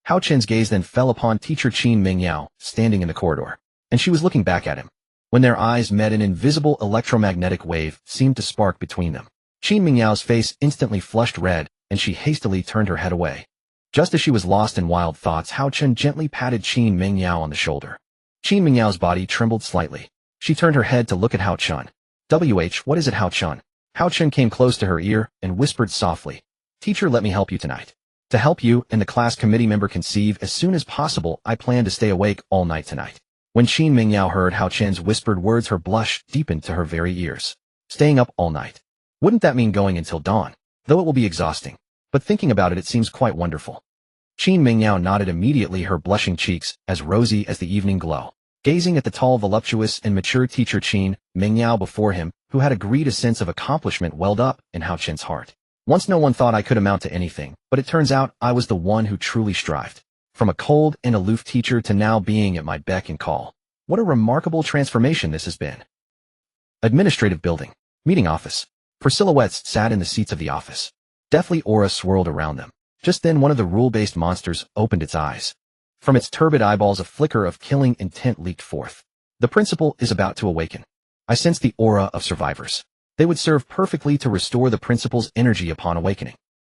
Hao Chun's gaze then fell upon teacher Qin Mingyao, standing in the corridor, and she was looking back at him. When their eyes met, an invisible electromagnetic wave seemed to spark between them. Qin Mingyao's face instantly flushed red, and she hastily turned her head away. Just as she was lost in wild thoughts, Hao Chun gently patted Qin Mingyao on the shoulder. Qin Mingyao's body trembled slightly. She turned her head to look at Hao Chun. What is it, Hao Chun? Hao Chun came close to her ear and whispered softly, "Teacher, let me help you tonight. To help you and the class committee member conceive as soon as possible, I plan to stay awake all night tonight." When Qin Mingyao heard Hao Chun's whispered words, her blush deepened to her very ears. Staying up all night. Wouldn't that mean going until dawn? Though it will be exhausting. But thinking about it seems quite wonderful. Qin Mingyao nodded immediately, her blushing cheeks as rosy as the evening glow. Gazing at the tall, voluptuous, and mature teacher Qin Mingyao before him, who had agreed, a sense of accomplishment welled up in Hao Chun's heart. Once no one thought I could amount to anything, but it turns out I was the one who truly strived. From a cold and aloof teacher to now being at my beck and call. What a remarkable transformation this has been. Administrative building. Meeting office. For silhouettes sat in the seats of the office. Deathly aura swirled around them. Just then one of the rule-based monsters opened its eyes. From its turbid eyeballs a flicker of killing intent leaked forth. The principal is about to awaken. I sensed the aura of survivors. They would serve perfectly to restore the principal's energy upon awakening.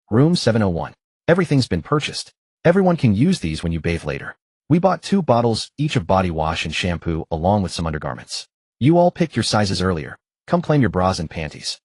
Room 701. Everything's been purchased. Everyone can use these when you bathe later. We bought 2 bottles each of body wash and shampoo along with some undergarments. You all picked your sizes earlier. Come claim your bras and panties.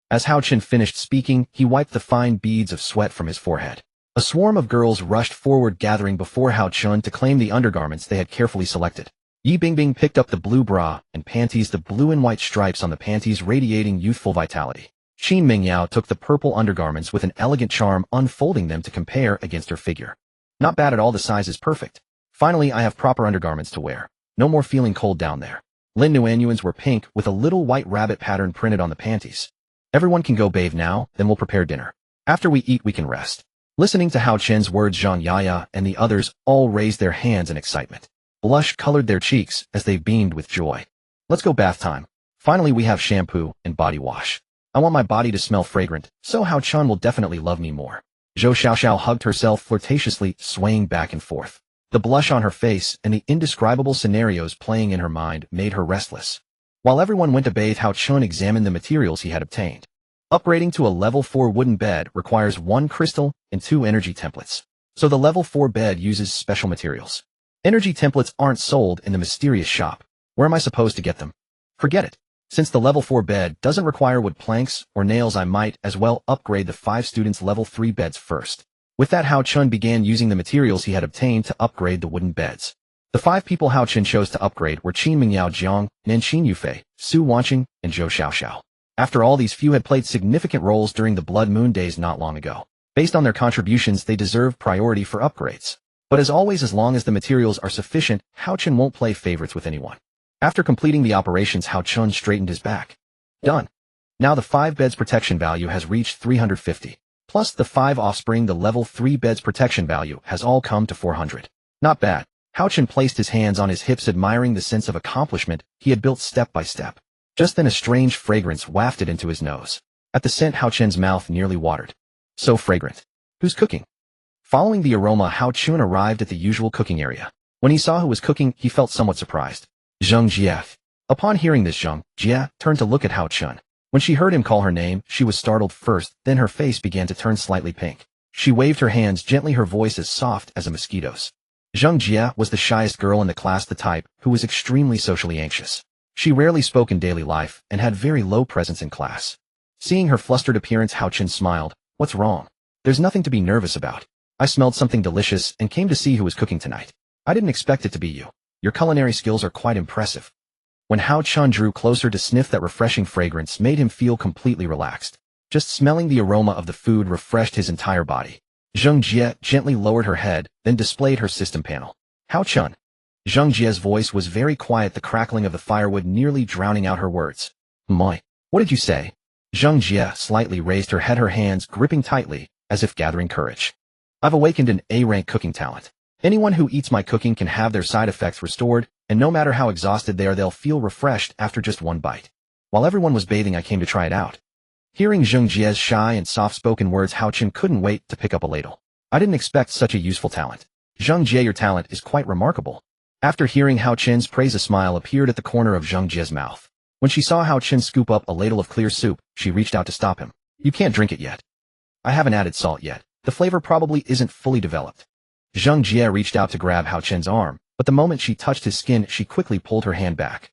As Hao Chun finished speaking, he wiped the fine beads of sweat from his forehead. A swarm of girls rushed forward, gathering before Hao Chun to claim the undergarments they had carefully selected. Yi Bingbing picked up the blue bra and panties, the blue and white stripes on the panties radiating youthful vitality. Qin Mingyao took the purple undergarments with an elegant charm, unfolding them to compare against her figure. Not bad at all, the size is perfect. Finally, I have proper undergarments to wear. No more feeling cold down there. Lin Nuanyuan's were pink with a little white rabbit pattern printed on the panties. Everyone can go bathe now, then we'll prepare dinner. After we eat, we can rest. Listening to Hao Chun's words, Zhang Yaya and the others all raised their hands in excitement. Blush colored their cheeks as they beamed with joy. Let's go, bath time. Finally, we have shampoo and body wash. I want my body to smell fragrant, so Hao Chun will definitely love me more. Zhou Xiaoxiao hugged herself flirtatiously, swaying back and forth. The blush on her face and the indescribable scenarios playing in her mind made her restless. While everyone went to bathe, Hao Chun examined the materials he had obtained. Upgrading to a level 4 wooden bed requires 1 crystal and 2 energy templates. So the level 4 bed uses special materials. Energy templates aren't sold in the mysterious shop. Where am I supposed to get them? Forget it. Since the level 4 bed doesn't require wood planks or nails, I might as well upgrade the 5 students' level 3 beds first. With that, Hao Chun began using the materials he had obtained to upgrade the wooden beds. The 5 people Hao Chun chose to upgrade were Qin Mingyao Jiang, Nan Qin Yufei, Su Wanqing, and Zhou Xiaoxiao. After all, these few had played significant roles during the Blood Moon days not long ago. Based on their contributions, they deserve priority for upgrades. But as always, as long as the materials are sufficient, Hao Chun won't play favorites with anyone. After completing the operations, Hao Chun straightened his back. Done. Now the 5 beds protection value has reached 350. Plus the 5 offspring, the level 3 beds protection value has all come to 400. Not bad. Hao Chun placed his hands on his hips, admiring the sense of accomplishment he had built step by step. Just then a strange fragrance wafted into his nose. At the scent, Hao Chun's mouth nearly watered. So fragrant. Who's cooking? Following the aroma, Hao Chun arrived at the usual cooking area. When he saw who was cooking, he felt somewhat surprised. Zhang Jie. Upon hearing this, Zhang Jie turned to look at Hao Chun. When she heard him call her name, she was startled first, then her face began to turn slightly pink. She waved her hands gently, her voice as soft as a mosquito's. Zhang Jie was the shyest girl in the class, the type who was extremely socially anxious. She rarely spoke in daily life and had very low presence in class. Seeing her flustered appearance, Hao Chun smiled. What's wrong? There's nothing to be nervous about. I smelled something delicious and came to see who was cooking tonight. I didn't expect it to be you. Your culinary skills are quite impressive. When Hao Chun drew closer to sniff that refreshing fragrance made him feel completely relaxed. Just smelling the aroma of the food refreshed his entire body. Zheng Jie gently lowered her head, then displayed her system panel. Hao Chun. Zheng Jie's voice was very quiet, the crackling of the firewood nearly drowning out her words. Moi. What did you say? Zheng Jie slightly raised her head, her hands gripping tightly, as if gathering courage. I've awakened an A-rank cooking talent. Anyone who eats my cooking can have their side effects restored, and no matter how exhausted they are, they'll feel refreshed after just one bite. While everyone was bathing, I came to try it out. Hearing Zheng Jie's shy and soft-spoken words, Hao Chun couldn't wait to pick up a ladle. I didn't expect such a useful talent. Zheng Jie, your talent is quite remarkable. After hearing Hao Chun's praise, a smile appeared at the corner of Zheng Jie's mouth. When she saw Hao Chun scoop up a ladle of clear soup, she reached out to stop him. You can't drink it yet. I haven't added salt yet. The flavor probably isn't fully developed. Zheng Jie reached out to grab Hao Chun's arm, but the moment she touched his skin, she quickly pulled her hand back.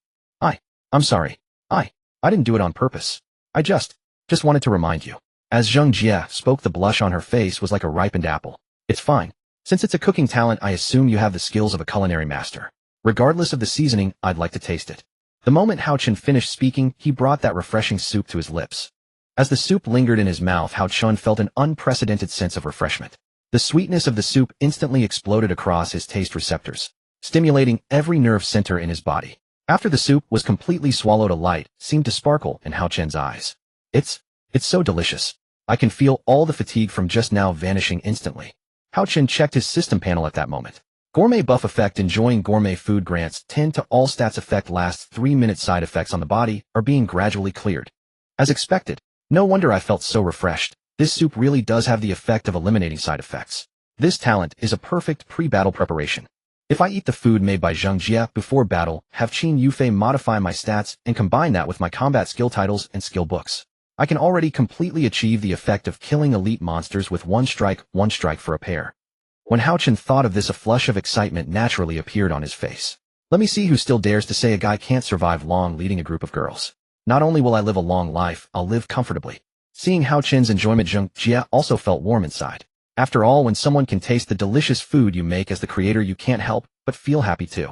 I'm sorry. I didn't do it on purpose. I just wanted to remind you. As Zheng Jie spoke, the blush on her face was like a ripened apple. It's fine. Since it's a cooking talent, I assume you have the skills of a culinary master. Regardless of the seasoning, I'd like to taste it. The moment Hao Chun finished speaking, he brought that refreshing soup to his lips. As the soup lingered in his mouth, Hao Chun felt an unprecedented sense of refreshment. The sweetness of the soup instantly exploded across his taste receptors, stimulating every nerve center in his body. After the soup was completely swallowed, a light seemed to sparkle in Hao Chun's eyes. It's so delicious. I can feel all the fatigue from just now vanishing instantly. Hao Chun checked his system panel at that moment. Gourmet buff effect. Enjoying gourmet food grants 10 to all stats effect. Lasts 3 minutes. Side effects on the body are being gradually cleared. As expected. No wonder I felt so refreshed. This soup really does have the effect of eliminating side effects. This talent is a perfect pre-battle preparation. If I eat the food made by Zheng Jie before battle, have Qin Yufei modify my stats, and combine that with my combat skill titles and skill books, I can already completely achieve the effect of killing elite monsters with one strike for a pair. When Hao Chun thought of this, a flush of excitement naturally appeared on his face. Let me see who still dares to say a guy can't survive long leading a group of girls. Not only will I live a long life, I'll live comfortably. Seeing Hao Chun's enjoyment, Zheng Jie also felt warm inside. After all, when someone can taste the delicious food you make as the creator, you can't help but feel happy too.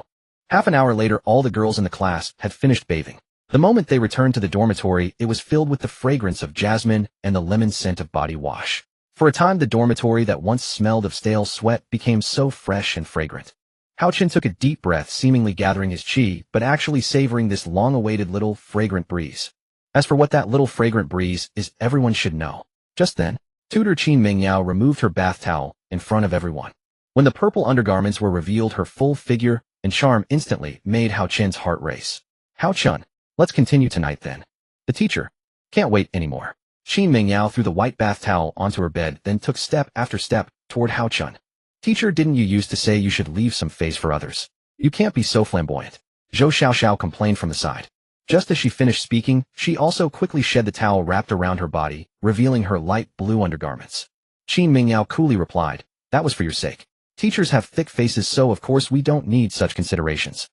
Half an hour later, all the girls in the class had finished bathing. The moment they returned to the dormitory, it was filled with the fragrance of jasmine and the lemon scent of body wash. For a time, the dormitory that once smelled of stale sweat became so fresh and fragrant. Hao Chun took a deep breath, seemingly gathering his chi, but actually savoring this long-awaited little fragrant breeze. As for what that little fragrant breeze is, everyone should know. Just then, Tutor Qin Mingyao removed her bath towel in front of everyone. When the purple undergarments were revealed, her full figure and charm instantly made Hao Chun's heart race. Hao Chun, let's continue tonight then. The teacher can't wait anymore. Qin Mingyao threw the white bath towel onto her bed, then took step after step toward Hao Chun. Teacher, didn't you used to say you should leave some face for others? You can't be so flamboyant. Zhou Xiaoxiao complained from the side. Just as she finished speaking, she also quickly shed the towel wrapped around her body, revealing her light blue undergarments. Qin Mingyao coolly replied, that was for your sake. Teachers have thick faces, so of course we don't need such considerations.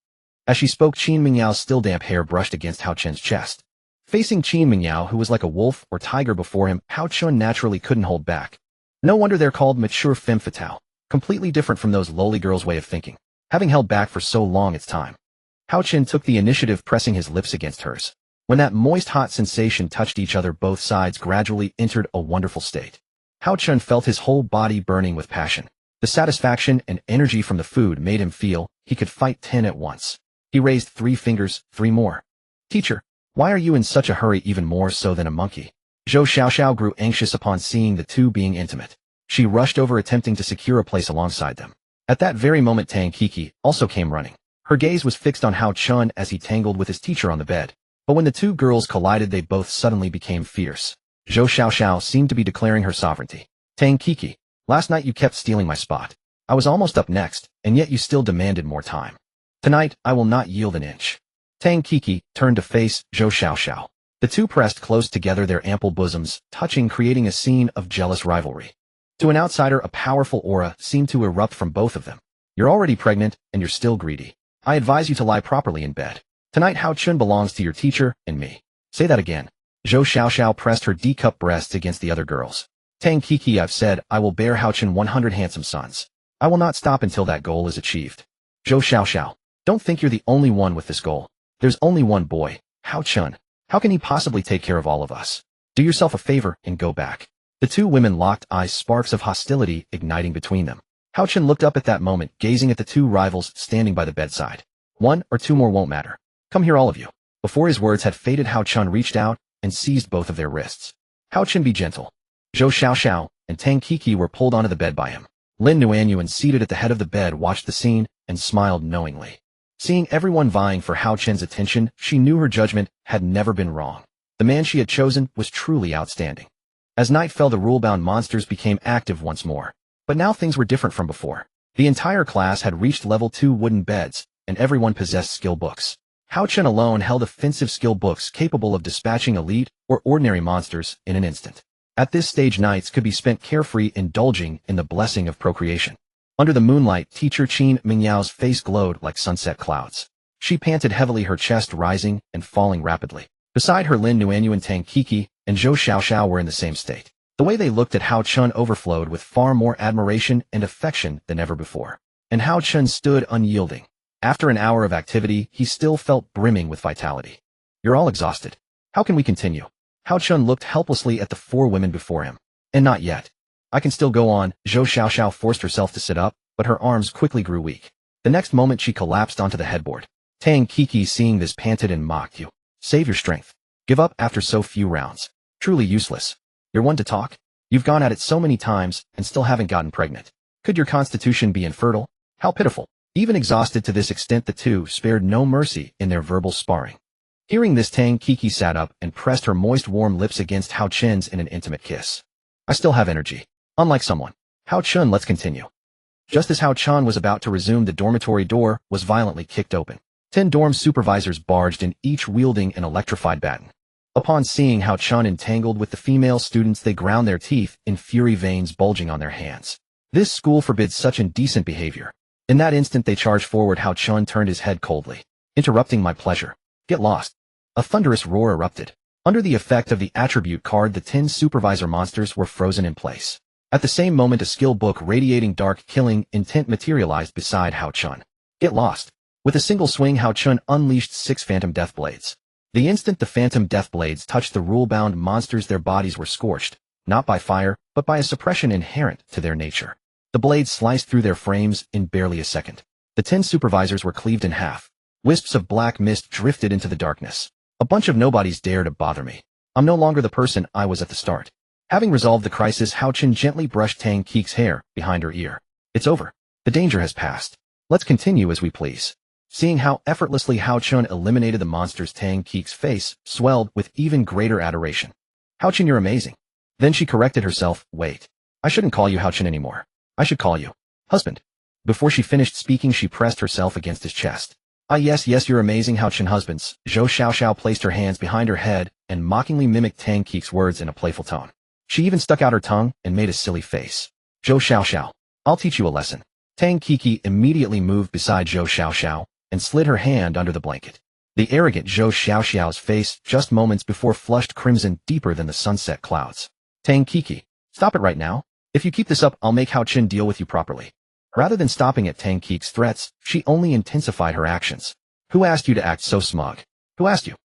As she spoke, Qin Mingyao's still damp hair brushed against Hao Chun's chest. Facing Qin Mingyao, who was like a wolf or tiger before him, Hao Chun naturally couldn't hold back. No wonder they're called mature femme fatale. Completely different from those lowly girls' way of thinking. Having held back for so long, it's time. Hao Chun took the initiative, pressing his lips against hers. When that moist hot sensation touched each other, both sides gradually entered a wonderful state. Hao Chun felt his whole body burning with passion. The satisfaction and energy from the food made him feel he could fight 10 at once. He raised 3 fingers, 3 more. Teacher, why are you in such a hurry, even more so than a monkey? Zhou Xiaoxiao grew anxious upon seeing the two being intimate. She rushed over, attempting to secure a place alongside them. At that very moment, Tang Kiki also came running. Her gaze was fixed on Hao Chun as he tangled with his teacher on the bed. But when the two girls collided, they both suddenly became fierce. Zhou Xiaoxiao seemed to be declaring her sovereignty. Tang Kiki, last night you kept stealing my spot. I was almost up next, and yet you still demanded more time. Tonight, I will not yield an inch. Tang Kiki turned to face Zhou Xiaoxiao. The two pressed close together, their ample bosoms touching, creating a scene of jealous rivalry. To an outsider, a powerful aura seemed to erupt from both of them. You're already pregnant, and you're still greedy. I advise you to lie properly in bed. Tonight, Hao Chun belongs to your teacher and me. Say that again. Zhou Xiaoxiao pressed her D-cup breasts against the other girls. Tang Kiki, I've said I will bear Hao Chun 100 handsome sons. I will not stop until that goal is achieved. Zhou Xiaoxiao, don't think you're the only one with this goal. There's only one boy, Hao Chun. How can he possibly take care of all of us? Do yourself a favor and go back. The two women locked eyes, sparks of hostility igniting between them. Hao Chun looked up at that moment, gazing at the two rivals standing by the bedside. 1 or 2 more won't matter. Come here, all of you. Before his words had faded, Hao Chun reached out and seized both of their wrists. Hao Chun, be gentle. Zhou Xiaoxiao and Tang Kiki were pulled onto the bed by him. Lin Nuanyuan, seated at the head of the bed, watched the scene and smiled knowingly. Seeing everyone vying for Hao Chun's attention, she knew her judgment had never been wrong. The man she had chosen was truly outstanding. As night fell, the rule-bound monsters became active once more. But now things were different from before. The entire class had reached level 2 wooden beds, and everyone possessed skill books. Hao Chun alone held offensive skill books capable of dispatching elite or ordinary monsters in an instant. At this stage, nights could be spent carefree, indulging in the blessing of procreation. Under the moonlight, teacher Qin Mingyao's face glowed like sunset clouds. She panted heavily, her chest rising and falling rapidly. Beside her, Lin Nuanyuan, Tang Kiki, and Zhou Xiaoxiao were in the same state. The way they looked at Hao Chun overflowed with far more admiration and affection than ever before. And Hao Chun stood unyielding. After an hour of activity, he still felt brimming with vitality. You're all exhausted. How can we continue? Hao Chun looked helplessly at the 4 women before him. And not yet. I can still go on. Zhou Xiaoxiao forced herself to sit up, but her arms quickly grew weak. The next moment she collapsed onto the headboard. Tang Kiki, seeing this, panted and mocked. You. Save your strength. Give up after so few rounds. Truly useless. You're one to talk? You've gone at it so many times and still haven't gotten pregnant. Could your constitution be infertile? How pitiful. Even exhausted to this extent, the two spared no mercy in their verbal sparring. Hearing this, Tang Kiki sat up and pressed her moist, warm lips against Hao Chun's in an intimate kiss. I still have energy. Unlike someone. Hao Chun, let's continue. Just as Hao Chun was about to resume, the dormitory door was violently kicked open. 10 dorm supervisors barged in, each wielding an electrified baton. Upon seeing Hao Chun entangled with the female students, they ground their teeth in fury, veins bulging on their hands. This school forbids such indecent behavior. In that instant they charged forward. Hao Chun turned his head coldly. Interrupting my pleasure. Get lost. A thunderous roar erupted. Under the effect of the attribute card, the 10 supervisor monsters were frozen in place. At the same moment, a skill book radiating dark killing intent materialized beside Hao Chun. Get lost. With a single swing, Hao Chun unleashed 6 phantom death blades. The instant the phantom death blades touched the rule-bound monsters, their bodies were scorched, not by fire, but by a suppression inherent to their nature. The blades sliced through their frames in barely a second. The 10 supervisors were cleaved in half. Wisps of black mist drifted into the darkness. A bunch of nobodies dare to bother me. I'm no longer the person I was at the start. Having resolved the crisis, Hao Chun gently brushed Tang Kiki's hair behind her ear. It's over. The danger has passed. Let's continue as we please. Seeing how effortlessly Hao Chun eliminated the monsters, Tang Kiki's face swelled with even greater adoration. Hao Chun, you're amazing. Then she corrected herself. Wait. I shouldn't call you Hao Chun anymore. I should call you husband. Before she finished speaking, she pressed herself against his chest. Ah, yes, you're amazing, Hao Chun. Husbands. Zhou Xiaoxiao placed her hands behind her head and mockingly mimicked Tang Kiki's words in a playful tone. She even stuck out her tongue and made a silly face. Zhou Xiaoxiao, I'll teach you a lesson. Tang Kiki immediately moved beside Zhou Xiaoxiao and slid her hand under the blanket. The arrogant Zhou Xiaoxiao's face just moments before flushed crimson, deeper than the sunset clouds. Tang Kiki, stop it right now. If you keep this up, I'll make Hao Chun deal with you properly. Rather than stopping at Tang Kiki's threats, she only intensified her actions. Who asked you to act so smug? Who asked you?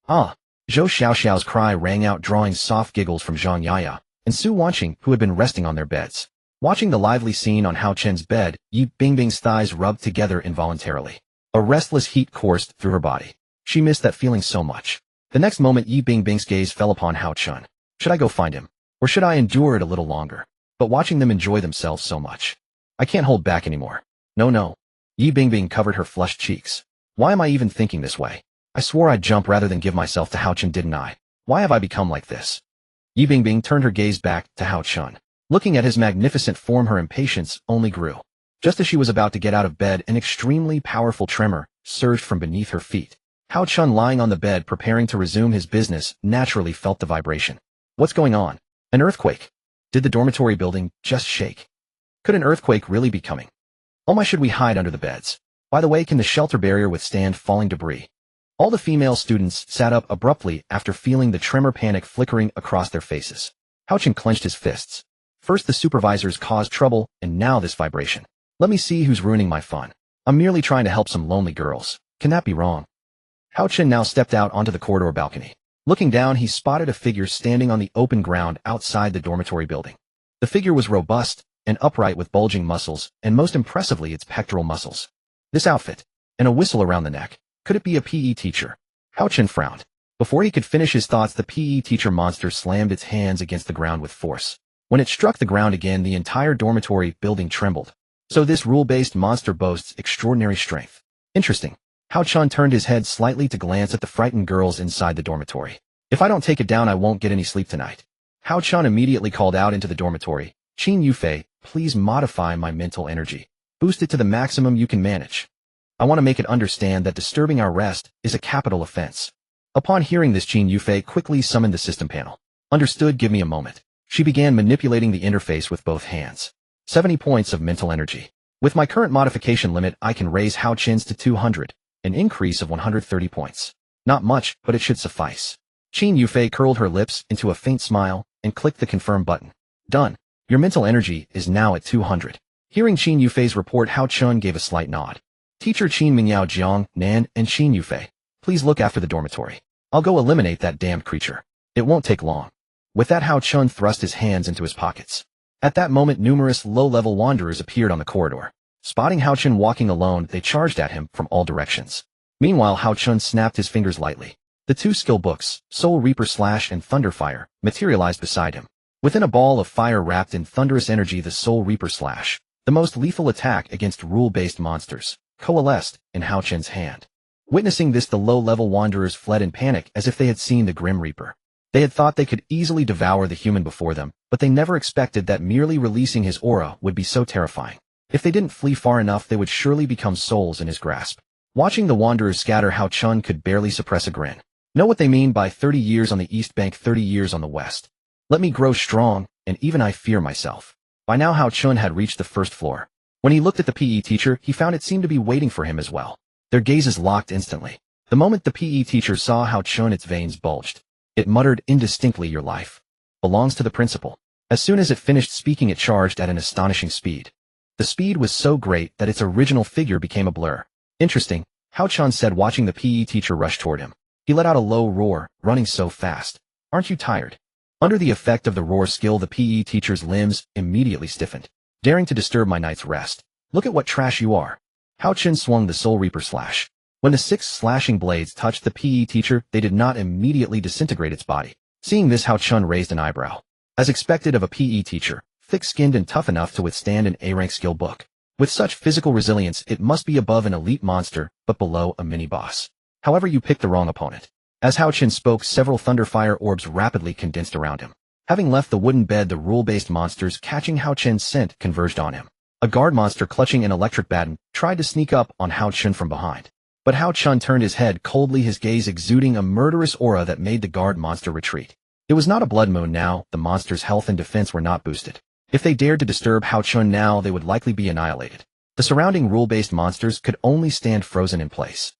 Ah. Zhou Xiaoxiao's cry rang out, drawing soft giggles from Zhang Yaya and Su Wanqing, who had been resting on their beds. Watching the lively scene on Hao Chun's bed, Yi Bingbing's thighs rubbed together involuntarily. A restless heat coursed through her body. She missed that feeling so much. The next moment, Yi Bingbing's gaze fell upon Hao Chun. Should I go find him? Or should I endure it a little longer? But watching them enjoy themselves so much. I can't hold back anymore. No. Yi Bingbing covered her flushed cheeks. Why am I even thinking this way? I swore I'd jump rather than give myself to Hao Chun, didn't I? Why have I become like this? Yi Bingbing turned her gaze back to Hao Chun. Looking at his magnificent form, her impatience only grew. Just as she was about to get out of bed, an extremely powerful tremor surged from beneath her feet. Hao Chun, lying on the bed preparing to resume his business, naturally felt the vibration. What's going on? An earthquake? Did the dormitory building just shake? Could an earthquake really be coming? Oh my, should we hide under the beds? By the way, can the shelter barrier withstand falling debris? All the female students sat up abruptly after feeling the tremor, panic flickering across their faces. Hao Chun clenched his fists. First the supervisors caused trouble, and now this vibration. Let me see who's ruining my fun. I'm merely trying to help some lonely girls. Can that be wrong? Hao Chen now stepped out onto the corridor balcony. Looking down, he spotted a figure standing on the open ground outside the dormitory building. The figure was robust and upright with bulging muscles, and most impressively its pectoral muscles. This outfit, and a whistle around the neck. Could it be a PE teacher? Hao Chen frowned. Before he could finish his thoughts, the PE teacher monster slammed its hands against the ground with force. When it struck the ground again, the entire dormitory building trembled. So this rule-based monster boasts extraordinary strength. Interesting. Hao Chen turned his head slightly to glance at the frightened girls inside the dormitory. If I don't take it down, I won't get any sleep tonight. Hao Chen immediately called out into the dormitory. Qin Yufei, please modify my mental energy. Boost it to the maximum you can manage. I want to make it understand that disturbing our rest is a capital offense. Upon hearing this, Qin Yufei quickly summoned the system panel. Understood, give me a moment. She began manipulating the interface with both hands. 70 points of mental energy. With my current modification limit, I can raise Hao Chen's to 200, an increase of 130 points. Not much, but it should suffice. Qin Yufei curled her lips into a faint smile and clicked the confirm button. Done. Your mental energy is now at 200. Hearing Qin Yufei's report, Hao Chen gave a slight nod. Teacher Qin Mingyao Jiang, Nan, and Qin Yufei, please look after the dormitory. I'll go eliminate that damned creature. It won't take long. With that, Hao Chen thrust his hands into his pockets. At that moment, numerous low-level wanderers appeared on the corridor. Spotting Hao Chen walking alone, they charged at him from all directions. Meanwhile, Hao Chen snapped his fingers lightly. The two skill books, Soul Reaper Slash and Thunderfire, materialized beside him. Within a ball of fire wrapped in thunderous energy, the Soul Reaper Slash, the most lethal attack against rule-based monsters, coalesced in Hao Chen's hand. Witnessing this, the low-level wanderers fled in panic as if they had seen the Grim Reaper. They had thought they could easily devour the human before them, but they never expected that merely releasing his aura would be so terrifying. If they didn't flee far enough, they would surely become souls in his grasp. Watching the wanderers scatter, Hao Chen could barely suppress a grin. Know what they mean by 30 years on the East Bank, 30 years on the West. Let me grow strong, and even I fear myself. By now, Hao Chen had reached the first floor. When he looked at the PE teacher, he found it seemed to be waiting for him as well. Their gazes locked instantly. The moment the PE teacher saw Hao Chen, its veins bulged. It muttered indistinctly, "Your life belongs to the principal." As soon as it finished speaking, it charged at an astonishing speed. The speed was so great that its original figure became a blur. Interesting, Hao Chen said, watching the PE teacher rush toward him. He let out a low roar, running so fast. Aren't you tired? Under the effect of the roar skill, the PE teacher's limbs immediately stiffened. Daring to disturb my night's rest. Look at what trash you are. Hao Chen swung the Soul Reaper Slash. When the 6 slashing blades touched the PE teacher, they did not immediately disintegrate its body. Seeing this, Hao Chen raised an eyebrow. As expected of a PE teacher, thick-skinned and tough enough to withstand an A-rank skill book. With such physical resilience, it must be above an elite monster, but below a mini-boss. However, you picked the wrong opponent. As Hao Chen spoke, several Thunderfire orbs rapidly condensed around him. Having left the wooden bed, the rule-based monsters, catching Hao Chen's scent, converged on him. A guard monster clutching an electric baton tried to sneak up on Hao Chen from behind. But Hao Chen turned his head coldly, his gaze exuding a murderous aura that made the guard monster retreat. It was not a blood moon now, the monster's health and defense were not boosted. If they dared to disturb Hao Chen now, they would likely be annihilated. The surrounding rule-based monsters could only stand frozen in place.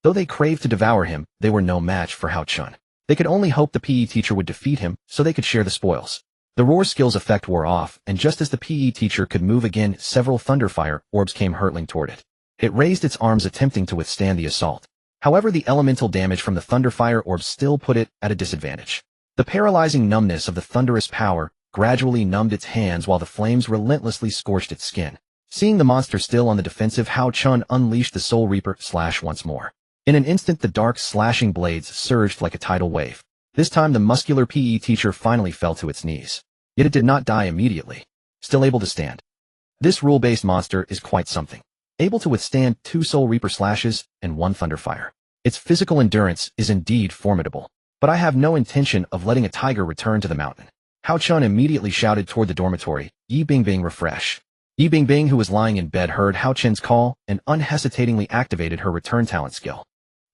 Though they craved to devour him, they were no match for Hao Chen. They could only hope the PE teacher would defeat him, so they could share the spoils. The roar skill's effect wore off, and just as the PE teacher could move again, several Thunderfire orbs came hurtling toward it. It raised its arms, attempting to withstand the assault. However, the elemental damage from the Thunderfire orbs still put it at a disadvantage. The paralyzing numbness of the thunderous power gradually numbed its hands while the flames relentlessly scorched its skin. Seeing the monster still on the defensive, Hao Chen unleashed the Soul Reaper Slash once more. In an instant, the dark slashing blades surged like a tidal wave. This time, the muscular PE teacher finally fell to its knees. Yet it did not die immediately. Still able to stand. This rule-based monster is quite something. Able to withstand 2 Soul Reaper Slashes and 1 Thunderfire. Its physical endurance is indeed formidable. But I have no intention of letting a tiger return to the mountain. Hao Chen immediately shouted toward the dormitory. Yi Bingbing, refresh. Yi Bingbing, who was lying in bed, heard Hao Chen's call and unhesitatingly activated her return talent skill.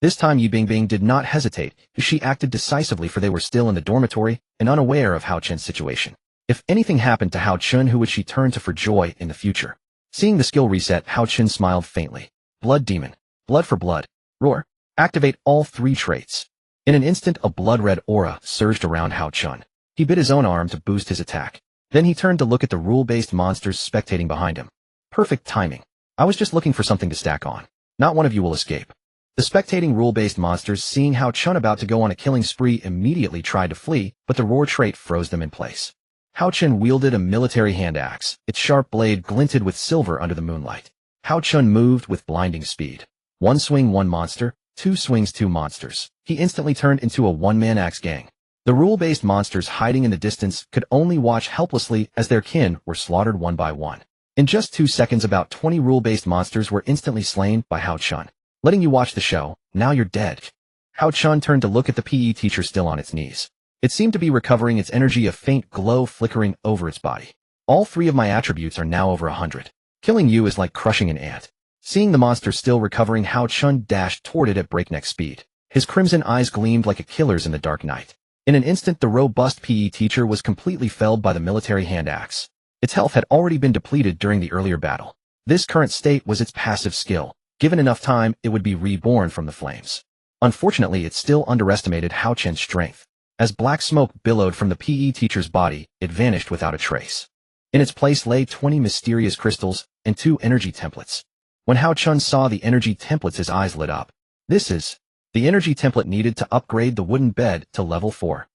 This time Yi Bingbing did not hesitate. She acted decisively, for they were still in the dormitory and unaware of Hao Chen's situation. If anything happened to Hao Chen, who would she turn to for joy in the future? Seeing the skill reset, Hao Chen smiled faintly. Blood Demon. Blood for blood. Roar. Activate all 3 traits. In an instant, a blood-red aura surged around Hao Chen. He bit his own arm to boost his attack. Then he turned to look at the rule-based monsters spectating behind him. Perfect timing. I was just looking for something to stack on. Not one of you will escape. The spectating rule-based monsters, seeing Hao Chun about to go on a killing spree, immediately tried to flee, but the roar trait froze them in place. Hao Chun wielded a military hand axe. Its sharp blade glinted with silver under the moonlight. Hao Chun moved with blinding speed. One swing, one monster. Two swings, two monsters. He instantly turned into a one-man axe gang. The rule-based monsters hiding in the distance could only watch helplessly as their kin were slaughtered one by one. In just 2 seconds, about 20 rule-based monsters were instantly slain by Hao Chun. Letting you watch the show, now you're dead. Hao Chun turned to look at the PE teacher still on its knees. It seemed to be recovering its energy, a faint glow flickering over its body. All 3 of my attributes are now over 100. Killing you is like crushing an ant. Seeing the monster still recovering, Hao Chun dashed toward it at breakneck speed. His crimson eyes gleamed like a killer's in the dark night. In an instant, the robust PE teacher was completely felled by the military hand axe. Its health had already been depleted during the earlier battle. This current state was its passive skill. Given enough time, it would be reborn from the flames. Unfortunately, it still underestimated Hao Chun's strength. As black smoke billowed from the PE teacher's body, it vanished without a trace. In its place lay 20 mysterious crystals and 2 energy templates. When Hao Chun saw the energy templates, his eyes lit up. This is the energy template needed to upgrade the wooden bed to level 4.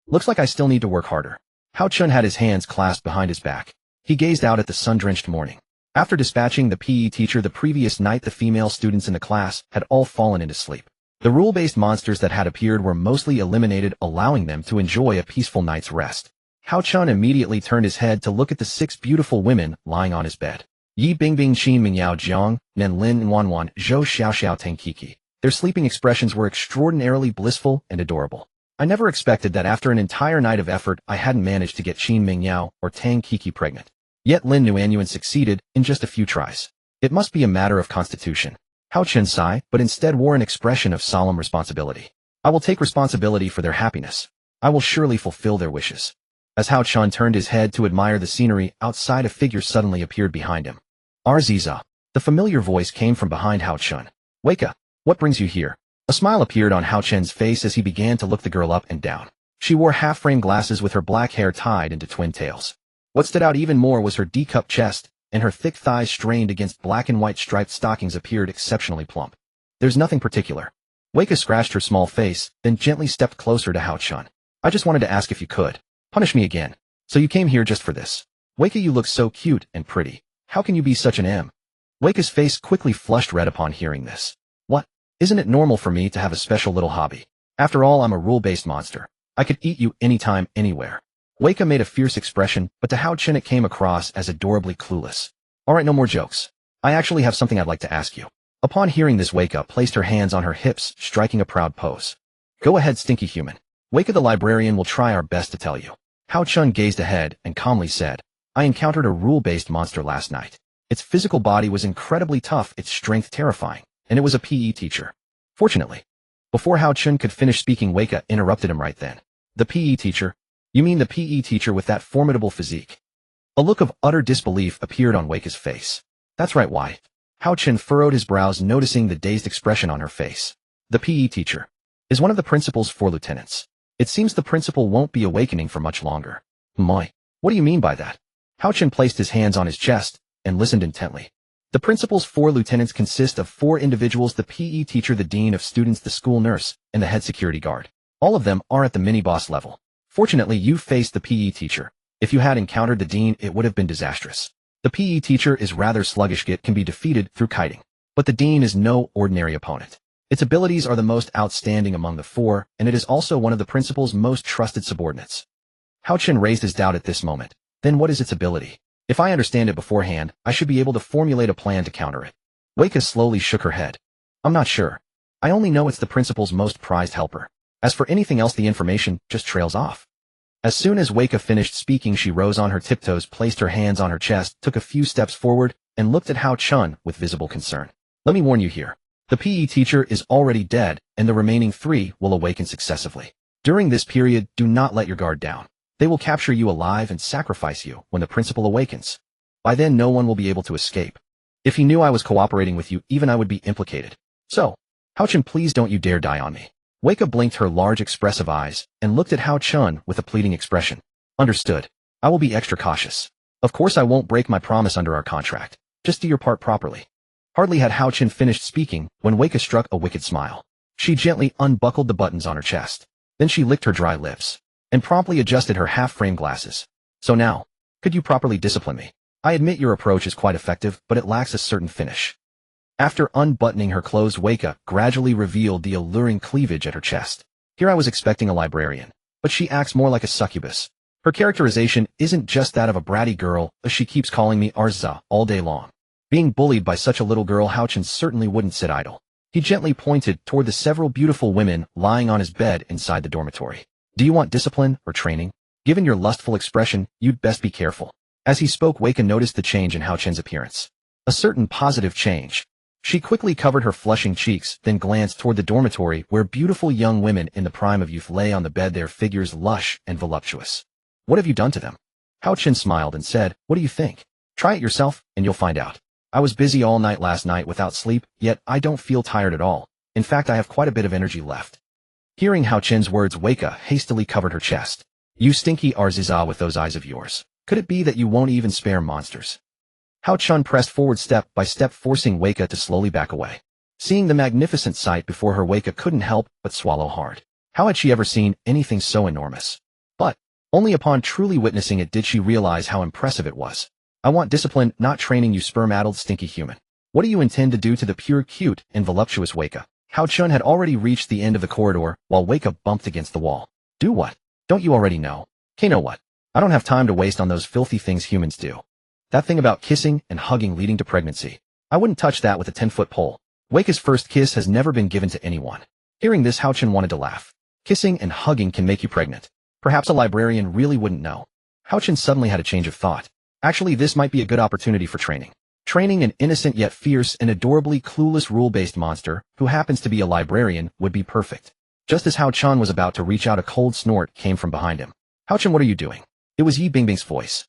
Looks like I still need to work harder. Hao Chun had his hands clasped behind his back. He gazed out at the sun-drenched morning. After dispatching the PE teacher the previous night, the female students in the class had all fallen into sleep. The rule-based monsters that had appeared were mostly eliminated, allowing them to enjoy a peaceful night's rest. Hao Chun immediately turned his head to look at the 6 beautiful women lying on his bed. Yi Bingbing, Qin Mingyao, Jiang, Nen Lin, Wanwan, Zhou Xiaoxiao, Tang Kiki. Their sleeping expressions were extraordinarily blissful and adorable. I never expected that after an entire night of effort, I hadn't managed to get Qin Mingyao or Tang Kiki pregnant. Yet Lin Nuanyuan succeeded in just a few tries. It must be a matter of constitution. Hao Chun sighed, but instead wore an expression of solemn responsibility. I will take responsibility for their happiness. I will surely fulfill their wishes. As Hao Chun turned his head to admire the scenery outside, a figure suddenly appeared behind him. Arziza. The familiar voice came from behind Hao Chun. Weika, what brings you here? A smile appeared on Hao Chun's face as he began to look the girl up and down. She wore half-frame glasses with her black hair tied into twin tails. What stood out even more was her D-cup chest, and her thick thighs strained against black and white striped stockings appeared exceptionally plump. There's nothing particular. Weika scratched her small face, then gently stepped closer to Hao Chun. I just wanted to ask if you could punish me again. So you came here just for this? Weika, you look so cute and pretty. How can you be such an M? Weika's face quickly flushed red upon hearing this. What? Isn't it normal for me to have a special little hobby? After all, I'm a rule-based monster. I could eat you anytime, anywhere. Weika made a fierce expression, but to Hao Chun it came across as adorably clueless. Alright, no more jokes. I actually have something I'd like to ask you. Upon hearing this, Weika placed her hands on her hips, striking a proud pose. Go ahead, stinky human. Weika the librarian will try our best to tell you. Hao Chun gazed ahead and calmly said, I encountered a rule-based monster last night. Its physical body was incredibly tough, its strength terrifying, and it was a PE teacher. Fortunately, before Hao Chun could finish speaking, Weika interrupted him right then. The PE teacher? You mean the PE teacher with that formidable physique? A look of utter disbelief appeared on Weika's face. That's right, why? Hao Chun furrowed his brows, noticing the dazed expression on her face. The PE teacher is one of the principal's 4 lieutenants. It seems the principal won't be awakening for much longer. Moi. What do you mean by that? Hao Chun placed his hands on his chest and listened intently. The principal's 4 lieutenants consist of 4 individuals: the PE teacher, the dean of students, the school nurse, and the head security guard. All of them are at the mini-boss level. Fortunately, you faced the PE teacher. If you had encountered the dean, it would have been disastrous. The PE teacher is rather sluggish, yet can be defeated through kiting. But the dean is no ordinary opponent. Its abilities are the most outstanding among the 4, and it is also one of the principal's most trusted subordinates. Hao Chun raised his doubt at this moment. Then what is its ability? If I understand it beforehand, I should be able to formulate a plan to counter it. Weika slowly shook her head. I'm not sure. I only know it's the principal's most prized helper. As for anything else, the information just trails off. As soon as Weika finished speaking, she rose on her tiptoes, placed her hands on her chest, took a few steps forward, and looked at Hao Chun with visible concern. Let me warn you here. The PE teacher is already dead, and the remaining 3 will awaken successively. During this period, do not let your guard down. They will capture you alive and sacrifice you when the principal awakens. By then, no one will be able to escape. If he knew I was cooperating with you, even I would be implicated. So, Hao Chun, please don't you dare die on me. Weika blinked her large expressive eyes and looked at Hao Chun with a pleading expression. Understood. I will be extra cautious. Of course I won't break my promise under our contract. Just do your part properly. Hardly had Hao Chen finished speaking when Wei Ke struck a wicked smile. She gently unbuckled the buttons on her chest. Then she licked her dry lips and promptly adjusted her half-frame glasses. So now, could you properly discipline me? I admit your approach is quite effective, but it lacks a certain finish. After unbuttoning her clothes, Wei Ke gradually revealed the alluring cleavage at her chest. Here I was expecting a librarian, but she acts more like a succubus. Her characterization isn't just that of a bratty girl, as she keeps calling me Arza all day long. Being bullied by such a little girl, Hao Chen certainly wouldn't sit idle. He gently pointed toward the several beautiful women lying on his bed inside the dormitory. Do you want discipline or training? Given your lustful expression, you'd best be careful. As he spoke, Wei Ke noticed the change in Hao Chen's appearance. A certain positive change. She quickly covered her flushing cheeks, then glanced toward the dormitory where beautiful young women in the prime of youth lay on the bed, their figures lush and voluptuous. What have you done to them? Hao Chen smiled and said, what do you think? Try it yourself, and you'll find out. I was busy all night last night without sleep, yet I don't feel tired at all. In fact, I have quite a bit of energy left. Hearing Hao Chen's words, Wei Ke hastily covered her chest. You stinky Arziza with those eyes of yours. Could it be that you won't even spare monsters? Hao Chen pressed forward step by step, forcing Wei Ke to slowly back away. Seeing the magnificent sight before her, Wei Ke couldn't help but swallow hard. How had she ever seen anything so enormous? But only upon truly witnessing it did she realize how impressive it was. I want discipline, not training, you sperm-addled stinky human. What do you intend to do to the pure, cute, and voluptuous Wei Ke? Hao Chen had already reached the end of the corridor while Wei Ke bumped against the wall. Do what? Don't you already know? Know what? I don't have time to waste on those filthy things humans do. That thing about kissing and hugging leading to pregnancy. I wouldn't touch that with a 10-foot pole. Wei Ke's first kiss has never been given to anyone. Hearing this, Hao Chen wanted to laugh. Kissing and hugging can make you pregnant. Perhaps a librarian really wouldn't know. Hao Chen suddenly had a change of thought. Actually, this might be a good opportunity for training. Training an innocent yet fierce and adorably clueless rule-based monster who happens to be a librarian would be perfect. Just as Hao Chen was about to reach out, a cold snort came from behind him. Hao Chen, what are you doing? It was Yi Bingbing's voice.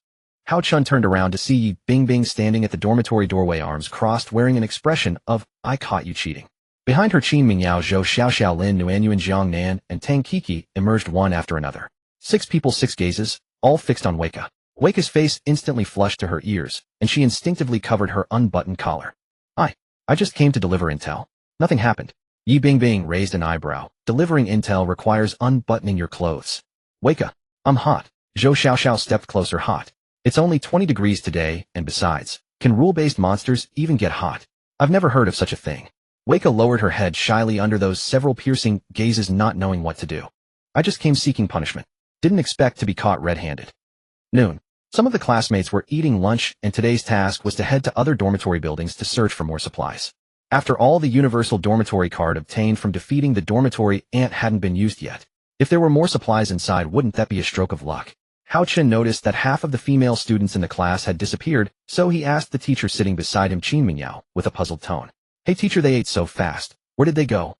Hao Chen turned around to see Yi Bingbing standing at the dormitory doorway, arms crossed, wearing an expression of, I caught you cheating. Behind her, Qin Mingyao, Zhou Xiaoxiao, Lin Nuanyuan, Jiang Nan, and Tang Kiki emerged one after another. 6 people, 6 gazes, all fixed on Wei Ke. Wei Ke's face instantly flushed to her ears, and she instinctively covered her unbuttoned collar. I just came to deliver intel. Nothing happened. Yi Bingbing raised an eyebrow. Delivering intel requires unbuttoning your clothes. Wei Ke, I'm hot. Zhou Xiaoxiao stepped closer. Hot. It's only 20 degrees today, and besides, can rule-based monsters even get hot? I've never heard of such a thing. Wei Ke lowered her head shyly under those several piercing gazes, not knowing what to do. I just came seeking punishment. Didn't expect to be caught red-handed. Noon. Some of the classmates were eating lunch, and today's task was to head to other dormitory buildings to search for more supplies. After all, the universal dormitory card obtained from defeating the dormitory ant hadn't been used yet. If there were more supplies inside, wouldn't that be a stroke of luck? Hao Chen noticed that half of the female students in the class had disappeared, so he asked the teacher sitting beside him, Qin Mingyao, with a puzzled tone. Hey teacher, they ate so fast. Where did they go?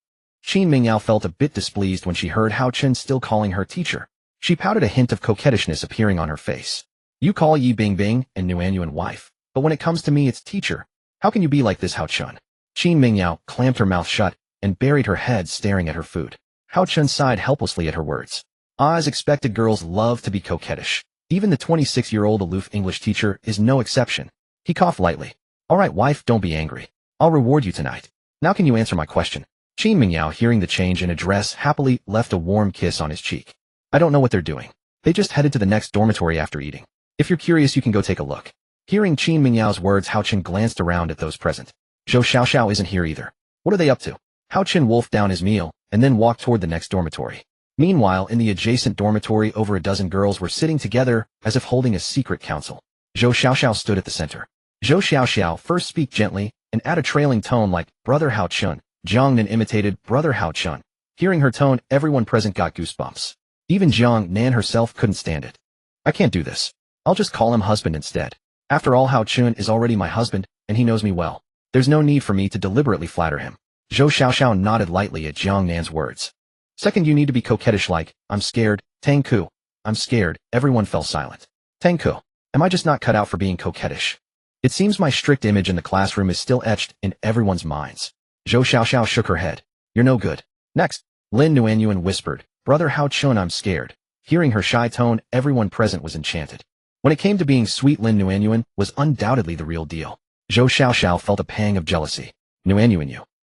Qin Mingyao felt a bit displeased when she heard Hao Chen still calling her teacher. She pouted, a hint of coquettishness appearing on her face. You call Yi Bingbing and Nuanyuan wife, but when it comes to me, it's teacher. How can you be like this, Hao Chen? Qin Mingyao clamped her mouth shut and buried her head, staring at her food. Hao Chen sighed helplessly at her words. As expected, girls love to be coquettish. Even the 26-year-old aloof English teacher is no exception. He coughed lightly. All right, wife, don't be angry. I'll reward you tonight. Now can you answer my question? Qin Mingyao, hearing the change in address, happily left a warm kiss on his cheek. I don't know what they're doing. They just headed to the next dormitory after eating. If you're curious, you can go take a look. Hearing Qin Mingyao's words, Hao Chen glanced around at those present. Zhou Xiaoxiao isn't here either. What are they up to? Hao Chen wolfed down his meal and then walked toward the next dormitory. Meanwhile, in the adjacent dormitory, over a dozen girls were sitting together as if holding a secret council. Zhou Xiaoxiao stood at the center. Zhou Xiaoxiao first speak gently and add a trailing tone like, Brother Hao Chen. Jiang Nan imitated, Brother Hao Chen. Hearing her tone, everyone present got goosebumps. Even Jiang Nan herself couldn't stand it. I can't do this. I'll just call him husband instead. After all, Hao Chen is already my husband, and he knows me well. There's no need for me to deliberately flatter him. Zhou Xiaoxiao nodded lightly at Jiang Nan's words. Second, you need to be coquettish like, I'm scared, Tang Ku. I'm scared. Everyone fell silent. Tang Ku. Am I just not cut out for being coquettish? It seems my strict image in the classroom is still etched in everyone's minds. Zhou Xiaoxiao shook her head. You're no good. Next, Lin Nuanyuan whispered, Brother Hao Chen, I'm scared. Hearing her shy tone, everyone present was enchanted. When it came to being sweet, Lin Nuanyuan was undoubtedly the real deal. Zhou Xiaoxiao felt a pang of jealousy. Nuan.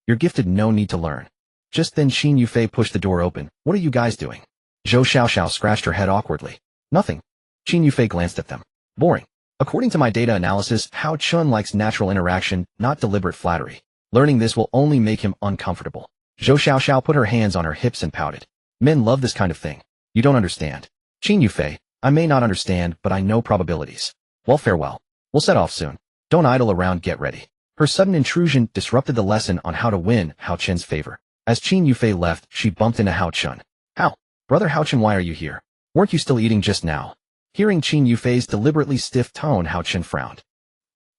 You're gifted, no need to learn. Just then Qin Yufei pushed the door open. What are you guys doing? Zhou Xiaoxiao scratched her head awkwardly. Nothing. Qin Yufei glanced at them. Boring. According to my data analysis, Hao Chun likes natural interaction, not deliberate flattery. Learning this will only make him uncomfortable. Zhou Xiaoxiao put her hands on her hips and pouted. Men love this kind of thing. You don't understand. Qin Yufei, I may not understand, but I know probabilities. Well, farewell. We'll set off soon. Don't idle around, get ready. Her sudden intrusion disrupted the lesson on how to win Hao Chun's favor. As Qin Yufei left, she bumped into Hao Chun. How? Brother Hao Chun, why are you here? Weren't you still eating just now? Hearing Qin Yufei's deliberately stiff tone, Hao Chun frowned.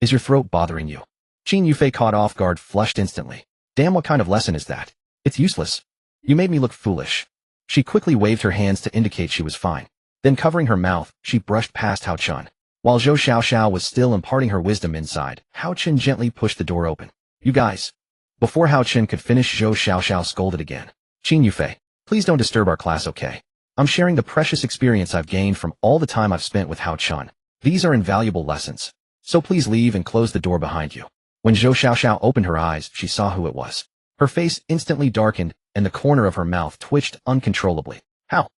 Is your throat bothering you? Qin Yufei, caught off guard, flushed instantly. Damn, what kind of lesson is that? It's useless. You made me look foolish. She quickly waved her hands to indicate she was fine. Then covering her mouth, she brushed past Hao Chun. While Zhou Xiaoxiao was still imparting her wisdom inside, Hao Chun gently pushed the door open. You guys. Before Hao Chun could finish, Zhou Xiaoxiao scolded again. Qin Yufei, please don't disturb our class, okay? I'm sharing the precious experience I've gained from all the time I've spent with Hao Chun. These are invaluable lessons. So please leave and close the door behind you. When Zhou Xiaoxiao opened her eyes, she saw who it was. Her face instantly darkened, and the corner of her mouth twitched uncontrollably. Hao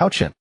Chun.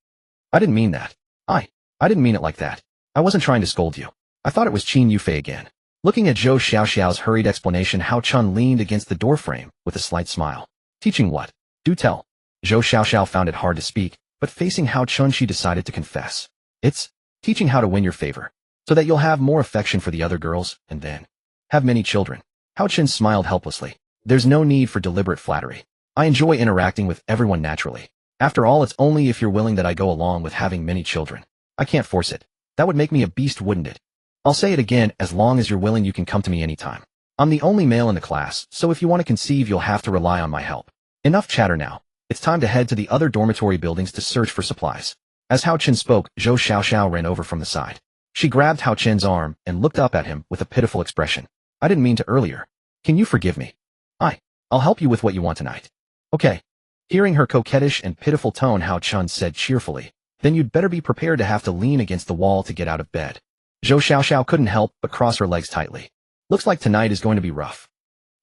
I didn't mean that. I didn't mean it like that. I wasn't trying to scold you. I thought it was Qin Yufei again. Looking at Zhou Xiaoxiao's hurried explanation, Hao Chun leaned against the doorframe with a slight smile. Teaching what? Do tell. Zhou Xiaoxiao found it hard to speak, but facing Hao Chun she decided to confess. It's teaching how to win your favor, so that you'll have more affection for the other girls, and then have many children. Hao Chun smiled helplessly. There's no need for deliberate flattery. I enjoy interacting with everyone naturally. After all, it's only if you're willing that I go along with having many children. I can't force it. That would make me a beast, wouldn't it? I'll say it again, as long as you're willing you can come to me anytime. I'm the only male in the class, so if you want to conceive you'll have to rely on my help. Enough chatter now. It's time to head to the other dormitory buildings to search for supplies. As Hao Chun spoke, Zhou Xiaoxiao ran over from the side. She grabbed Hao Chun's arm and looked up at him with a pitiful expression. I didn't mean to earlier. Can you forgive me? I'll help you with what you want tonight. Okay. Hearing her coquettish and pitiful tone, Hao Chun said cheerfully, then you'd better be prepared to have to lean against the wall to get out of bed. Zhou Xiaoxiao couldn't help but cross her legs tightly. Looks like tonight is going to be rough.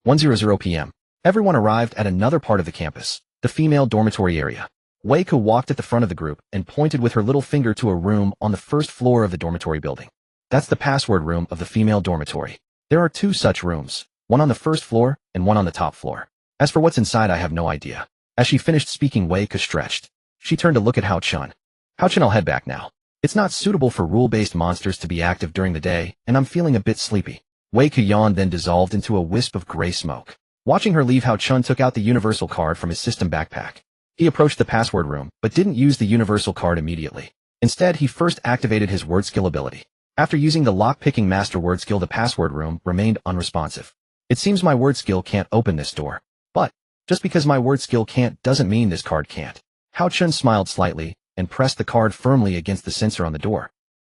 1:00 p.m. Everyone arrived at another part of the campus, the female dormitory area. Wei Ku walked at the front of the group and pointed with her little finger to a room on the first floor of the dormitory building. That's the password room of the female dormitory. There are 2 such rooms, one on the first floor and one on the top floor. As for what's inside, I have no idea. As she finished speaking, Wei Ku stretched. She turned to look at Hao Chun. Hao Chun, I'll head back now. It's not suitable for rule-based monsters to be active during the day, and I'm feeling a bit sleepy. Wei Ku yawned, then dissolved into a wisp of gray smoke. Watching her leave, Hao Chun took out the universal card from his system backpack. He approached the password room, but didn't use the universal card immediately. Instead, he first activated his word skill ability. After using the lock-picking master word skill, the password room remained unresponsive. It seems my word skill can't open this door. But just because my word skill can't doesn't mean this card can't. Hao Chun smiled slightly and pressed the card firmly against the sensor on the door.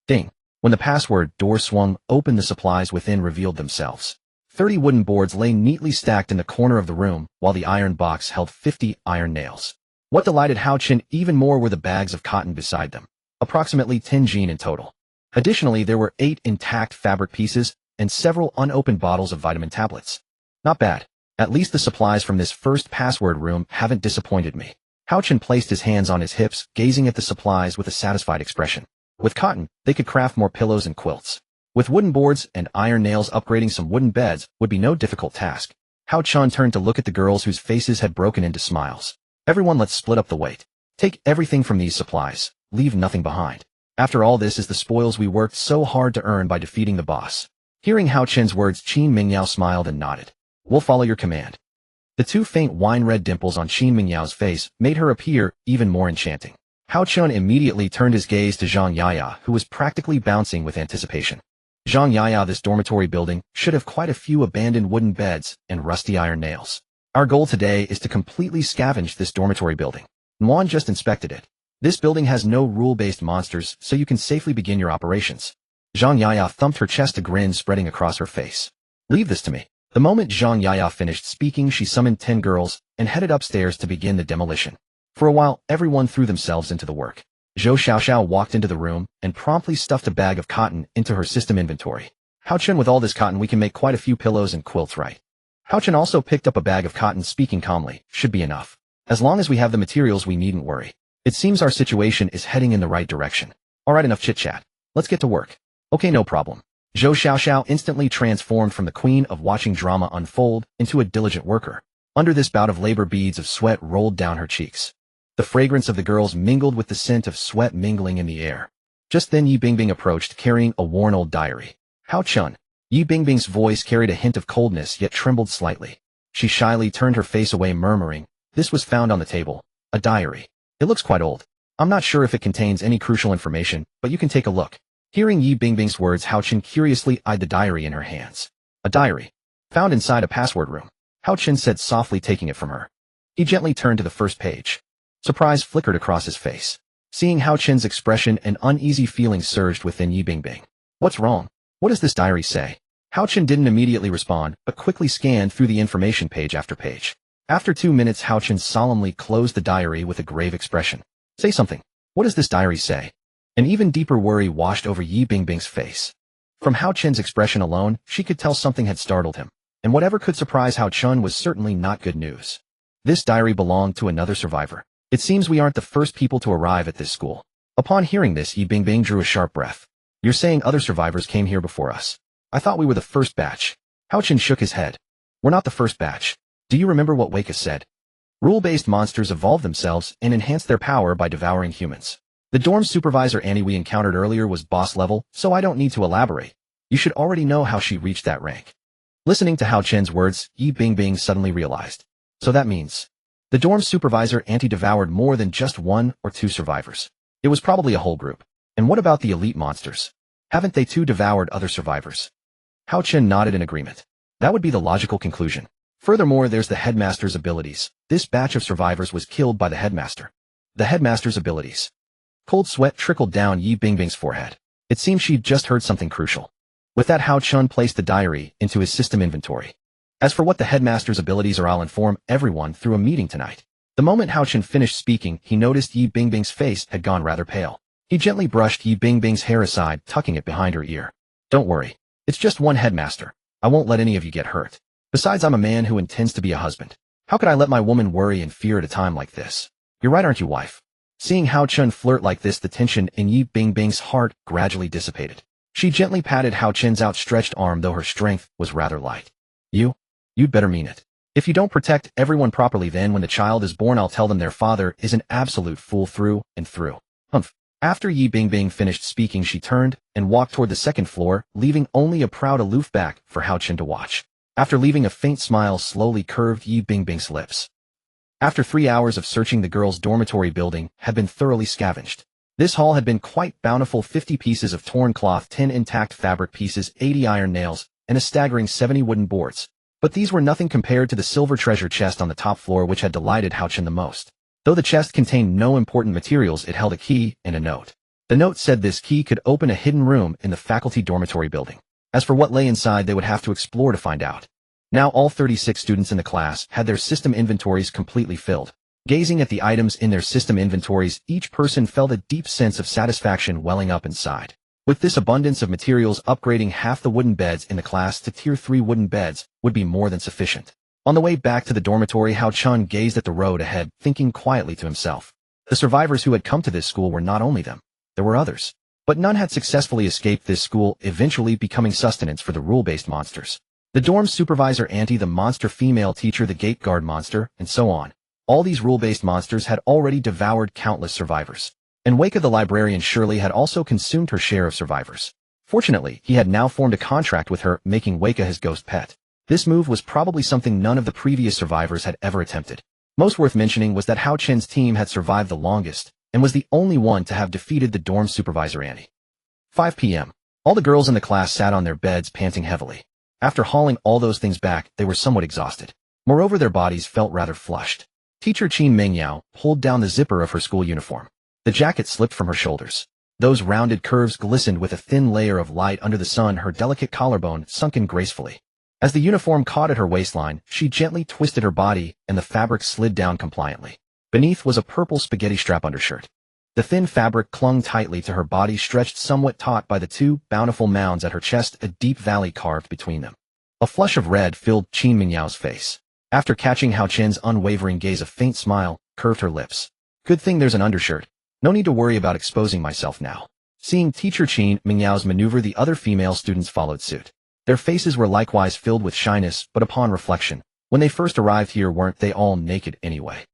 Ding. When the password door swung open, the supplies within revealed themselves. 30 wooden boards lay neatly stacked in the corner of the room, while the iron box held 50 iron nails. What delighted Hao Chun even more were the bags of cotton beside them, approximately 10 jin in total. Additionally, there were 8 intact fabric pieces and several unopened bottles of vitamin tablets. Not bad. At least the supplies from this first password room haven't disappointed me. Hao Chun placed his hands on his hips, gazing at the supplies with a satisfied expression. With cotton, they could craft more pillows and quilts. With wooden boards and iron nails, upgrading some wooden beds would be no difficult task. Hao Chun turned to look at the girls whose faces had broken into smiles. Everyone, let's split up the weight. Take everything from these supplies. Leave nothing behind. After all, this is the spoils we worked so hard to earn by defeating the boss. Hearing Hao Chun's words, Qin Mingyao smiled and nodded. We'll follow your command. The 2 faint wine-red dimples on Qin Mingyao's face made her appear even more enchanting. Hao Chun immediately turned his gaze to Zhang Yaya, who was practically bouncing with anticipation. Zhang Yaya, this dormitory building should have quite a few abandoned wooden beds and rusty iron nails. Our goal today is to completely scavenge this dormitory building. Nguyen just inspected it. This building has no rule-based monsters, so you can safely begin your operations. Zhang Yaya thumped her chest, a grin spreading across her face. Leave this to me. The moment Zhang Yaya finished speaking, she summoned 10 girls and headed upstairs to begin the demolition. For a while, everyone threw themselves into the work. Zhou Xiaoxiao walked into the room and promptly stuffed a bag of cotton into her system inventory. Hao Chun, with all this cotton we can make quite a few pillows and quilts, right? Hao Chun also picked up a bag of cotton, speaking calmly. Should be enough. As long as we have the materials, we needn't worry. It seems our situation is heading in the right direction. Alright, enough chit-chat. Let's get to work. Okay, no problem. Zhou Xiaoxiao instantly transformed from the queen of watching drama unfold into a diligent worker. Under this bout of labor, beads of sweat rolled down her cheeks. The fragrance of the girls mingled with the scent of sweat mingling in the air. Just then Yi Bingbing approached, carrying a worn old diary. Hao Chun. Yi Bingbing's voice carried a hint of coldness yet trembled slightly. She shyly turned her face away, murmuring, "This was found on the table. A diary. It looks quite old. I'm not sure if it contains any crucial information, but you can take a look." Hearing Yi Bingbing's words, Hao Chun curiously eyed the diary in her hands. A diary. Found inside a password room. Hao Chun said softly, taking it from her. He gently turned to the first page. Surprise flickered across his face. Seeing Hao Chun's expression, an uneasy feeling surged within Yi Bingbing. What's wrong? What does this diary say? Hao Chun didn't immediately respond, but quickly scanned through the information page after page. After 2 minutes, Hao Chun solemnly closed the diary with a grave expression. Say something. What does this diary say? An even deeper worry washed over Yi Bingbing's face. From Hao Chun's expression alone, she could tell something had startled him. And whatever could surprise Hao Chun was certainly not good news. This diary belonged to another survivor. It seems we aren't the first people to arrive at this school. Upon hearing this, Yi Bingbing drew a sharp breath. You're saying other survivors came here before us? I thought we were the first batch. Hao Chun shook his head. We're not the first batch. Do you remember what Weika said? Rule-based monsters evolve themselves and enhance their power by devouring humans. The dorm supervisor Annie we encountered earlier was boss level, so I don't need to elaborate. You should already know how she reached that rank. Listening to Hao Chun's words, Yi Bingbing suddenly realized. So that means the dorm supervisor Auntie devoured more than just 1 or 2 survivors. It was probably a whole group. And what about the elite monsters? Haven't they too devoured other survivors? Hao Chun nodded in agreement. That would be the logical conclusion. Furthermore, there's the headmaster's abilities. This batch of survivors was killed by the headmaster. The headmaster's abilities. Cold sweat trickled down Yi Bingbing's forehead. It seemed she'd just heard something crucial. With that, Hao Chun placed the diary into his system inventory. As for what the headmaster's abilities are, I'll inform everyone through a meeting tonight. The moment Hao Chun finished speaking, he noticed Yi Bingbing's face had gone rather pale. He gently brushed Yi Bingbing's hair aside, tucking it behind her ear. Don't worry. It's just one headmaster. I won't let any of you get hurt. Besides, I'm a man who intends to be a husband. How could I let my woman worry and fear at a time like this? You're right, aren't you, wife? Seeing Hao Chun flirt like this, the tension in Yi Bingbing's heart gradually dissipated. She gently patted Hao Chun's outstretched arm, though her strength was rather light. You'd better mean it. If you don't protect everyone properly, then when the child is born, I'll tell them their father is an absolute fool through and through. Humph. After Yi Bingbing finished speaking, she turned and walked toward the second floor, leaving only a proud aloof back for Hao Chun to watch. After leaving, a faint smile slowly curved Yi Bingbing's lips. After 3 hours of searching, the girls' dormitory building had been thoroughly scavenged. This haul had been quite bountiful: 50 pieces of torn cloth, 10 intact fabric pieces, 80 iron nails, and a staggering 70 wooden boards. But these were nothing compared to the silver treasure chest on the top floor, which had delighted Hao Chun the most. Though the chest contained no important materials, it held a key and a note. The note said this key could open a hidden room in the faculty dormitory building. As for what lay inside, they would have to explore to find out. Now all 36 students in the class had their system inventories completely filled. Gazing at the items in their system inventories, each person felt a deep sense of satisfaction welling up inside. With this abundance of materials, upgrading half the wooden beds in the class to tier 3 wooden beds would be more than sufficient. On the way back to the dormitory, Hao Chun gazed at the road ahead, thinking quietly to himself. The survivors who had come to this school were not only them. There were others. But none had successfully escaped this school, eventually becoming sustenance for the rule-based monsters. The dorm supervisor Auntie, the monster female teacher, the gate guard monster, and so on. All these rule-based monsters had already devoured countless survivors. And Weika the librarian surely had also consumed her share of survivors. Fortunately, he had now formed a contract with her, making Weika his ghost pet. This move was probably something none of the previous survivors had ever attempted. Most worth mentioning was that Hao Chun's team had survived the longest, and was the only one to have defeated the dorm supervisor Annie. 5 p.m. All the girls in the class sat on their beds, panting heavily. After hauling all those things back, they were somewhat exhausted. Moreover, their bodies felt rather flushed. Teacher Qin Mengyao pulled down the zipper of her school uniform. The jacket slipped from her shoulders. Those rounded curves glistened with a thin layer of light under the sun, her delicate collarbone sunken gracefully. As the uniform caught at her waistline, she gently twisted her body, and the fabric slid down compliantly. Beneath was a purple spaghetti strap undershirt. The thin fabric clung tightly to her body, stretched somewhat taut by the two bountiful mounds at her chest, a deep valley carved between them. A flush of red filled Qin Mingyao's face. After catching Hao Chen's unwavering gaze, a faint smile curved her lips. Good thing there's an undershirt. No need to worry about exposing myself now. Seeing teacher Qin Mingyao's maneuver, the other female students followed suit. Their faces were likewise filled with shyness, but upon reflection, when they first arrived here, weren't they all naked anyway?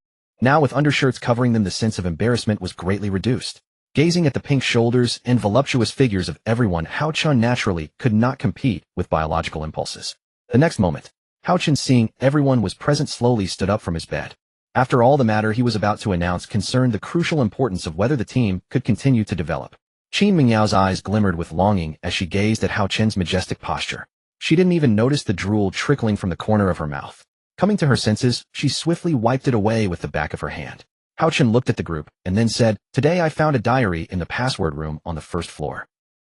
Now with undershirts covering them, the sense of embarrassment was greatly reduced. Gazing at the pink shoulders and voluptuous figures of everyone, Hao Chun naturally could not compete with biological impulses. The next moment, Hao Chun, seeing everyone was present, slowly stood up from his bed. After all, the matter he was about to announce concerned the crucial importance of whether the team could continue to develop. Qin Mingyao's eyes glimmered with longing as she gazed at Hao Chen's majestic posture. She didn't even notice the drool trickling from the corner of her mouth. Coming to her senses, she swiftly wiped it away with the back of her hand. Hao Chen looked at the group and then said, "Today I found a diary in the password room on the first floor."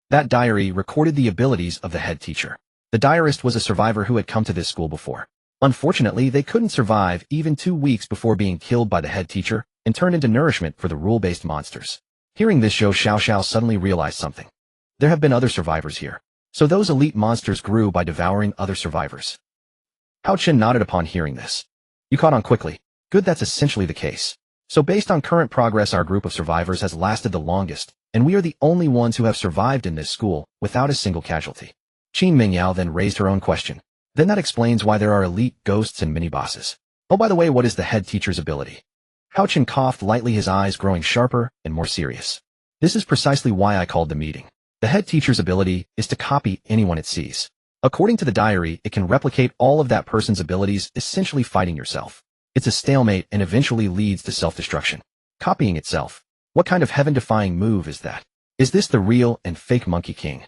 That diary recorded the abilities of the head teacher. The diarist was a survivor who had come to this school before. Unfortunately, they couldn't survive even 2 weeks before being killed by the head teacher and turned into nourishment for the rule-based monsters. Hearing this, Zhou Xiaoxiao suddenly realized something. There have been other survivors here. So those elite monsters grew by devouring other survivors. Hao Chen nodded upon hearing this. You caught on quickly. Good, that's essentially the case. So based on current progress, our group of survivors has lasted the longest, and we are the only ones who have survived in this school without a single casualty. Qin Mingyao then raised her own question. Then that explains why there are elite ghosts and mini-bosses. Oh, by the way, what is the head teacher's ability? Hao Chen coughed lightly, his eyes growing sharper and more serious. This is precisely why I called the meeting. The head teacher's ability is to copy anyone it sees. According to the diary, it can replicate all of that person's abilities, essentially fighting yourself. It's a stalemate and eventually leads to self-destruction. Copying itself. What kind of heaven-defying move is that? Is this the real and fake Monkey King?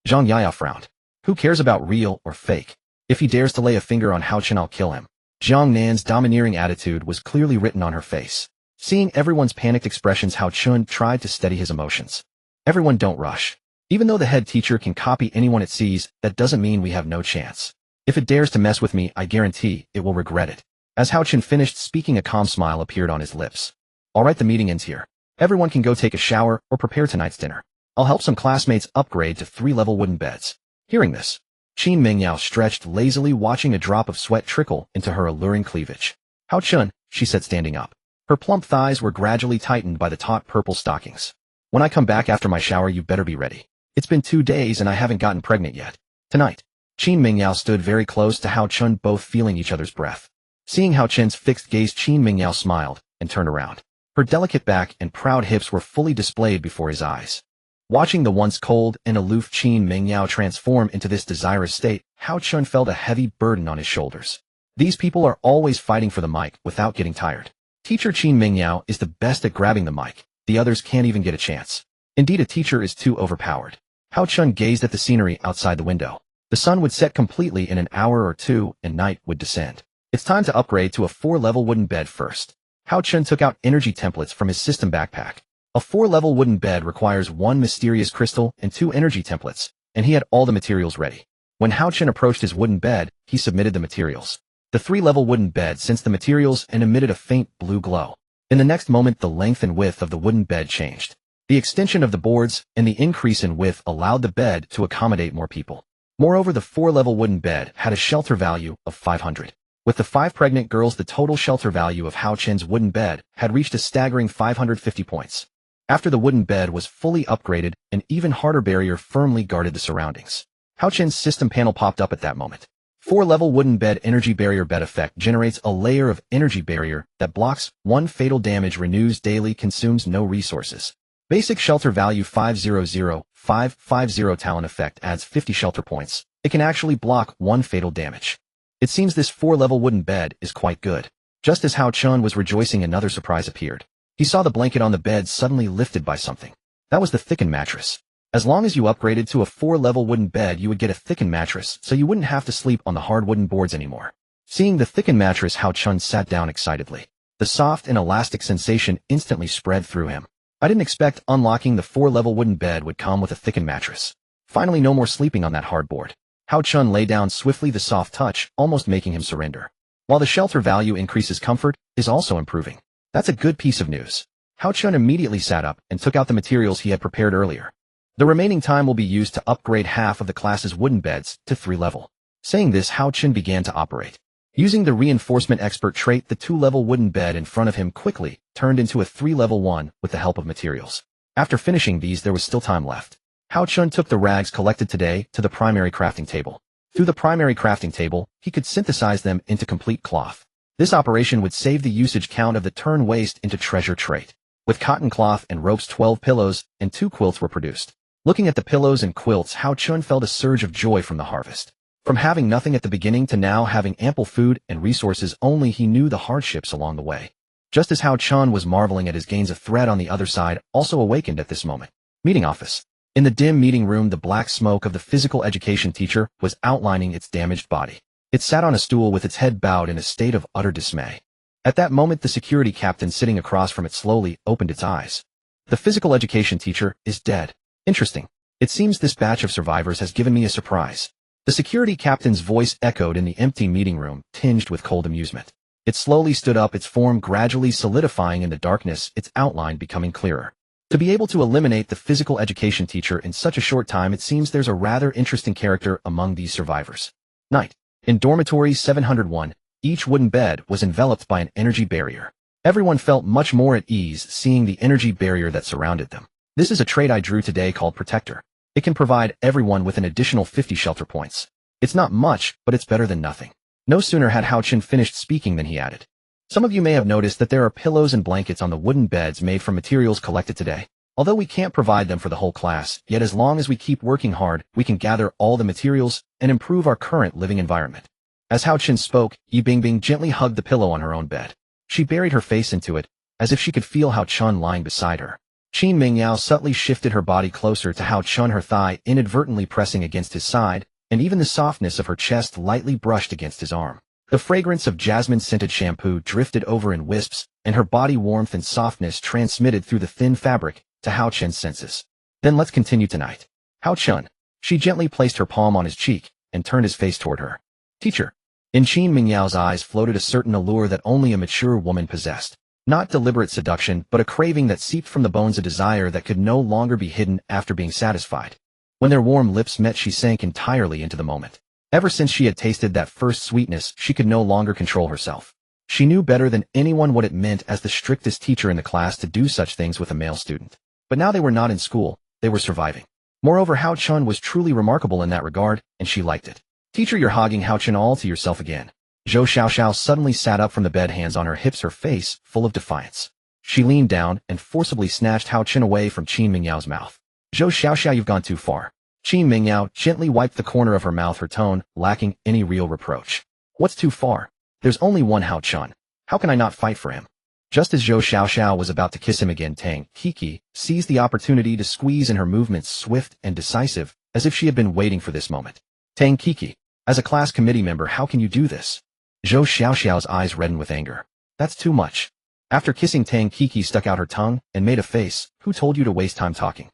Zhang Yaya frowned. Who cares about real or fake? If he dares to lay a finger on Hao Chen, I'll kill him. Jiang Nan's domineering attitude was clearly written on her face. Seeing everyone's panicked expressions, Hao Chun tried to steady his emotions. Everyone, don't rush. Even though the head teacher can copy anyone it sees, that doesn't mean we have no chance. If it dares to mess with me, I guarantee it will regret it. As Hao Chen finished speaking, a calm smile appeared on his lips. All right, the meeting ends here. Everyone can go take a shower or prepare tonight's dinner. I'll help some classmates upgrade to 3-level wooden beds. Hearing this, Qin Mingyao stretched lazily, watching a drop of sweat trickle into her alluring cleavage. Hao Chun, she said, standing up. Her plump thighs were gradually tightened by the taut purple stockings. When I come back after my shower, you better be ready. It's been 2 days and I haven't gotten pregnant yet. Tonight. Qin Mingyao stood very close to Hao Chun, both feeling each other's breath. Seeing Hao Chen's fixed gaze, Qin Mingyao smiled and turned around. Her delicate back and proud hips were fully displayed before his eyes. Watching the once cold and aloof Qin Mingyao transform into this desirous state, Hao Chun felt a heavy burden on his shoulders. These people are always fighting for the mic without getting tired. Teacher Qin Mingyao is the best at grabbing the mic. The others can't even get a chance. Indeed, a teacher is too overpowered. Hao Chun gazed at the scenery outside the window. The sun would set completely in an hour or two, and night would descend. It's time to upgrade to a 4-level wooden bed first. Hao Chun took out energy templates from his system backpack. A 4-level wooden bed requires 1 mysterious crystal and 2 energy templates, and he had all the materials ready. When Hao Chun approached his wooden bed, he submitted the materials. The 3-level wooden bed sensed the materials and emitted a faint blue glow. In the next moment, the length and width of the wooden bed changed. The extension of the boards and the increase in width allowed the bed to accommodate more people. Moreover, the 4-level wooden bed had a shelter value of 500. With the 5 pregnant girls, the total shelter value of Hao Chen's wooden bed had reached a staggering 550 points. After the wooden bed was fully upgraded, an even harder barrier firmly guarded the surroundings. Hao Chen's system panel popped up at that moment. 4-level wooden bed energy barrier bed effect generates a layer of energy barrier that blocks 1 fatal damage, renews daily, consumes no resources. Basic shelter value 500,550 talent effect adds 50 shelter points. It can actually block 1 fatal damage. It seems this 4-level wooden bed is quite good. Just as Hao Chun was rejoicing, another surprise appeared. He saw the blanket on the bed suddenly lifted by something. That was the thickened mattress. As long as you upgraded to a 4-level wooden bed, you would get a thickened mattress, so you wouldn't have to sleep on the hard wooden boards anymore. Seeing the thickened mattress, Hao Chun sat down excitedly. The soft and elastic sensation instantly spread through him. I didn't expect unlocking the 4-level wooden bed would come with a thickened mattress. Finally, no more sleeping on that hard board. Hao Chun lay down swiftly, the soft touch almost making him surrender. While the shelter value increases, comfort is also improving. That's a good piece of news. Hao Chun immediately sat up and took out the materials he had prepared earlier. The remaining time will be used to upgrade half of the class's wooden beds to 3-level. Saying this, Hao Chun began to operate. Using the reinforcement expert trait, the 2-level wooden bed in front of him quickly turned into a 3-level one with the help of materials. After finishing these, there was still time left. Hao Chun took the rags collected today to the primary crafting table. Through the primary crafting table, he could synthesize them into complete cloth. This operation would save the usage count of the turn waste into treasure trait. With cotton cloth and ropes, 12 pillows and 2 quilts were produced. Looking at the pillows and quilts, Hao Chun felt a surge of joy from the harvest. From having nothing at the beginning to now having ample food and resources, only he knew the hardships along the way. Just as Hao Chun was marveling at his gains, a threat on the other side also awakened at this moment. Meeting office. In the dim meeting room, the black smoke of the physical education teacher was outlining its damaged body. It sat on a stool with its head bowed in a state of utter dismay. At that moment, the security captain sitting across from it slowly opened its eyes. The physical education teacher is dead. Interesting. It seems this batch of survivors has given me a surprise. The security captain's voice echoed in the empty meeting room, tinged with cold amusement. It slowly stood up, its form gradually solidifying in the darkness, its outline becoming clearer. To be able to eliminate the physical education teacher in such a short time, it seems there's a rather interesting character among these survivors. Night. In dormitory 701, each wooden bed was enveloped by an energy barrier. Everyone felt much more at ease seeing the energy barrier that surrounded them. This is a trait I drew today called Protector. It can provide everyone with an additional 50 shelter points. It's not much, but it's better than nothing. No sooner had Hao Chun finished speaking than he added. Some of you may have noticed that there are pillows and blankets on the wooden beds made from materials collected today. Although we can't provide them for the whole class, yet as long as we keep working hard, we can gather all the materials and improve our current living environment. As Hao Chun spoke, Yi Bingbing gently hugged the pillow on her own bed. She buried her face into it, as if she could feel Hao Chun lying beside her. Qin Mingyao subtly shifted her body closer to Hao Chun, her thigh inadvertently pressing against his side, and even the softness of her chest lightly brushed against his arm. The fragrance of jasmine-scented shampoo drifted over in wisps, and her body warmth and softness transmitted through the thin fabric to Hao Chun's senses. Then let's continue tonight. Hao Chun. She gently placed her palm on his cheek and turned his face toward her. Teacher. In Qin Mingyao's eyes floated a certain allure that only a mature woman possessed. Not deliberate seduction, but a craving that seeped from the bones, a desire that could no longer be hidden after being satisfied. When their warm lips met, she sank entirely into the moment. Ever since she had tasted that first sweetness, she could no longer control herself. She knew better than anyone what it meant as the strictest teacher in the class to do such things with a male student. But now they were not in school, they were surviving. Moreover, Hao Chun was truly remarkable in that regard, and she liked it. Teacher, you're hogging Hao Chun all to yourself again. Zhou Xiaoxiao suddenly sat up from the bed, hands on her hips, her face full of defiance. She leaned down and forcibly snatched Hao Chun away from Qin Mingyao's mouth. Zhou Xiaoxiao, you've gone too far. Qin Mingyao gently wiped the corner of her mouth, her tone lacking any real reproach. What's too far? There's only one Hao Chun. How can I not fight for him? Just as Zhou Xiaoxiao was about to kiss him again, Tang Kiki seized the opportunity to squeeze in, her movements swift and decisive, as if she had been waiting for this moment. Tang Kiki, as a class committee member, how can you do this? Zhou Xiaoxiao's eyes reddened with anger. That's too much. After kissing, Tang Kiki stuck out her tongue and made a face. Who told you to waste time talking?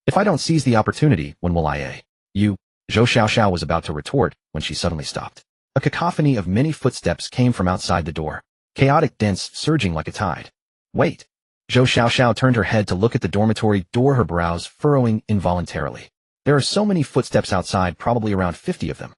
If I don't seize the opportunity, when will I? You, Zhou Xiaoxiao was about to retort when she suddenly stopped. A cacophony of many footsteps came from outside the door. Chaotic, dense, surging like a tide. Wait. Zhou Xiaoxiao turned her head to look at the dormitory door, her brows furrowing involuntarily. There are so many footsteps outside, probably around 50 of them.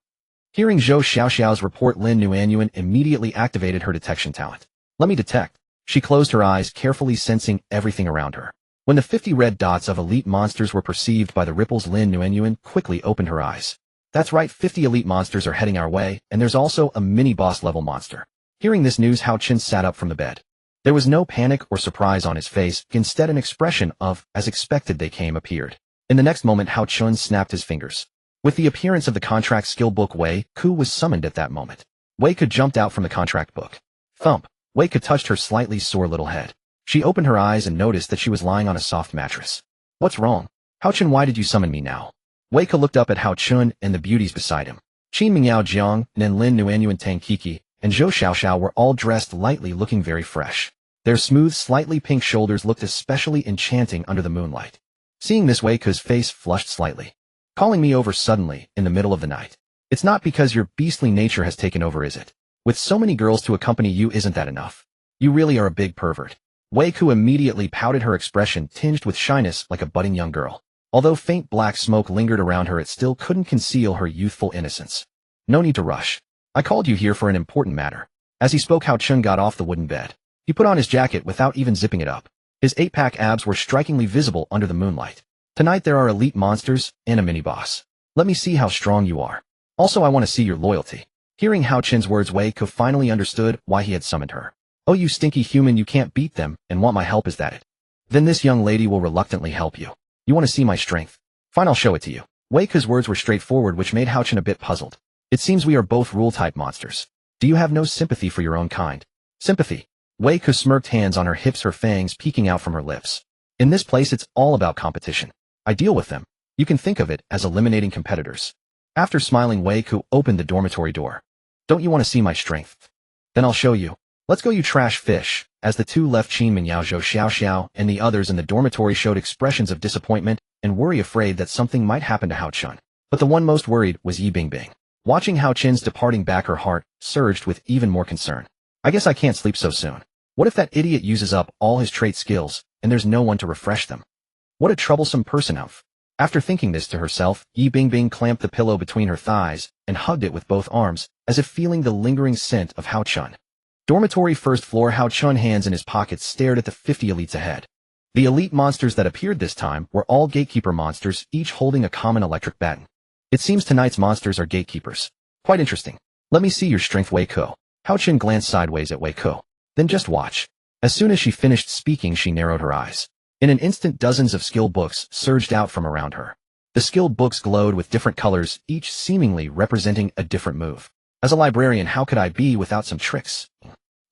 Hearing Zhou Xiaoxiao's report, Lin Nuanyuan immediately activated her detection talent. Let me detect. She closed her eyes, carefully sensing everything around her. When the 50 red dots of elite monsters were perceived by the ripples, Lin Nuanyuan quickly opened her eyes. That's right, 50 elite monsters are heading our way, and there's also a mini-boss level monster. Hearing this news, Hao Chun sat up from the bed. There was no panic or surprise on his face, instead an expression of, as expected they came, appeared. In the next moment, Hao Chun snapped his fingers. With the appearance of the contract skill book, Wei Ku was summoned at that moment. Wei Ku jumped out from the contract book. Thump. Wei Ku touched her slightly sore little head. She opened her eyes and noticed that she was lying on a soft mattress. What's wrong? Hao Chun, why did you summon me now? Wei Ku looked up at Hao Chun and the beauties beside him. Qin Mingyao, Jiang, Nen Lin Nuanyuan, Tang Kiki, and Zhou Xiaoxiao were all dressed lightly, looking very fresh. Their smooth, slightly pink shoulders looked especially enchanting under the moonlight. Seeing this, Wei Ku's face flushed slightly. Calling me over suddenly, in the middle of the night. It's not because your beastly nature has taken over, is it? With so many girls to accompany you, isn't that enough? You really are a big pervert. Wei Ku immediately pouted, her expression tinged with shyness like a budding young girl. Although faint black smoke lingered around her, it still couldn't conceal her youthful innocence. No need to rush. I called you here for an important matter. As he spoke, Hao Chun got off the wooden bed. He put on his jacket without even zipping it up. His 8-pack abs were strikingly visible under the moonlight. Tonight there are elite monsters and a mini-boss. Let me see how strong you are. Also, I want to see your loyalty. Hearing Hao Chun's words, Wei Ku finally understood why he had summoned her. Oh, you stinky human, you can't beat them and want my help, is that it? Then this young lady will reluctantly help you. You want to see my strength? Fine, I'll show it to you. Wei Ku's words were straightforward, which made Hao Chun a bit puzzled. It seems we are both rule-type monsters. Do you have no sympathy for your own kind? Sympathy? Wei Ku smirked, hands on her hips, her fangs peeking out from her lips. In this place it's all about competition. I deal with them. You can think of it as eliminating competitors. After smiling, Wei Ku opened the dormitory door. Don't you want to see my strength? Then I'll show you. Let's go, you trash fish. As the two left, Qin Mingyao, Zhou Xiaoxiao, and the others in the dormitory showed expressions of disappointment and worry, afraid that something might happen to Hao Chun. But the one most worried was Yi Bingbing. Watching Hao Chun's departing back, her heart surged with even more concern. I guess I can't sleep so soon. What if that idiot uses up all his trait skills and there's no one to refresh them? What a troublesome person. After thinking this to herself, Yi Bingbing clamped the pillow between her thighs and hugged it with both arms, as if feeling the lingering scent of Hao Chun. Dormitory first floor. Hao Chun, hands in his pockets, stared at the 50 elites ahead. The elite monsters that appeared this time were all gatekeeper monsters, each holding a common electric baton. It seems tonight's monsters are gatekeepers. Quite interesting. Let me see your strength, Wei Ku. Hao Chun glanced sideways at Wei Ku. Then just watch. As soon as she finished speaking, she narrowed her eyes. In an instant, dozens of skill books surged out from around her. The skilled books glowed with different colors, each seemingly representing a different move. As a librarian, how could I be without some tricks?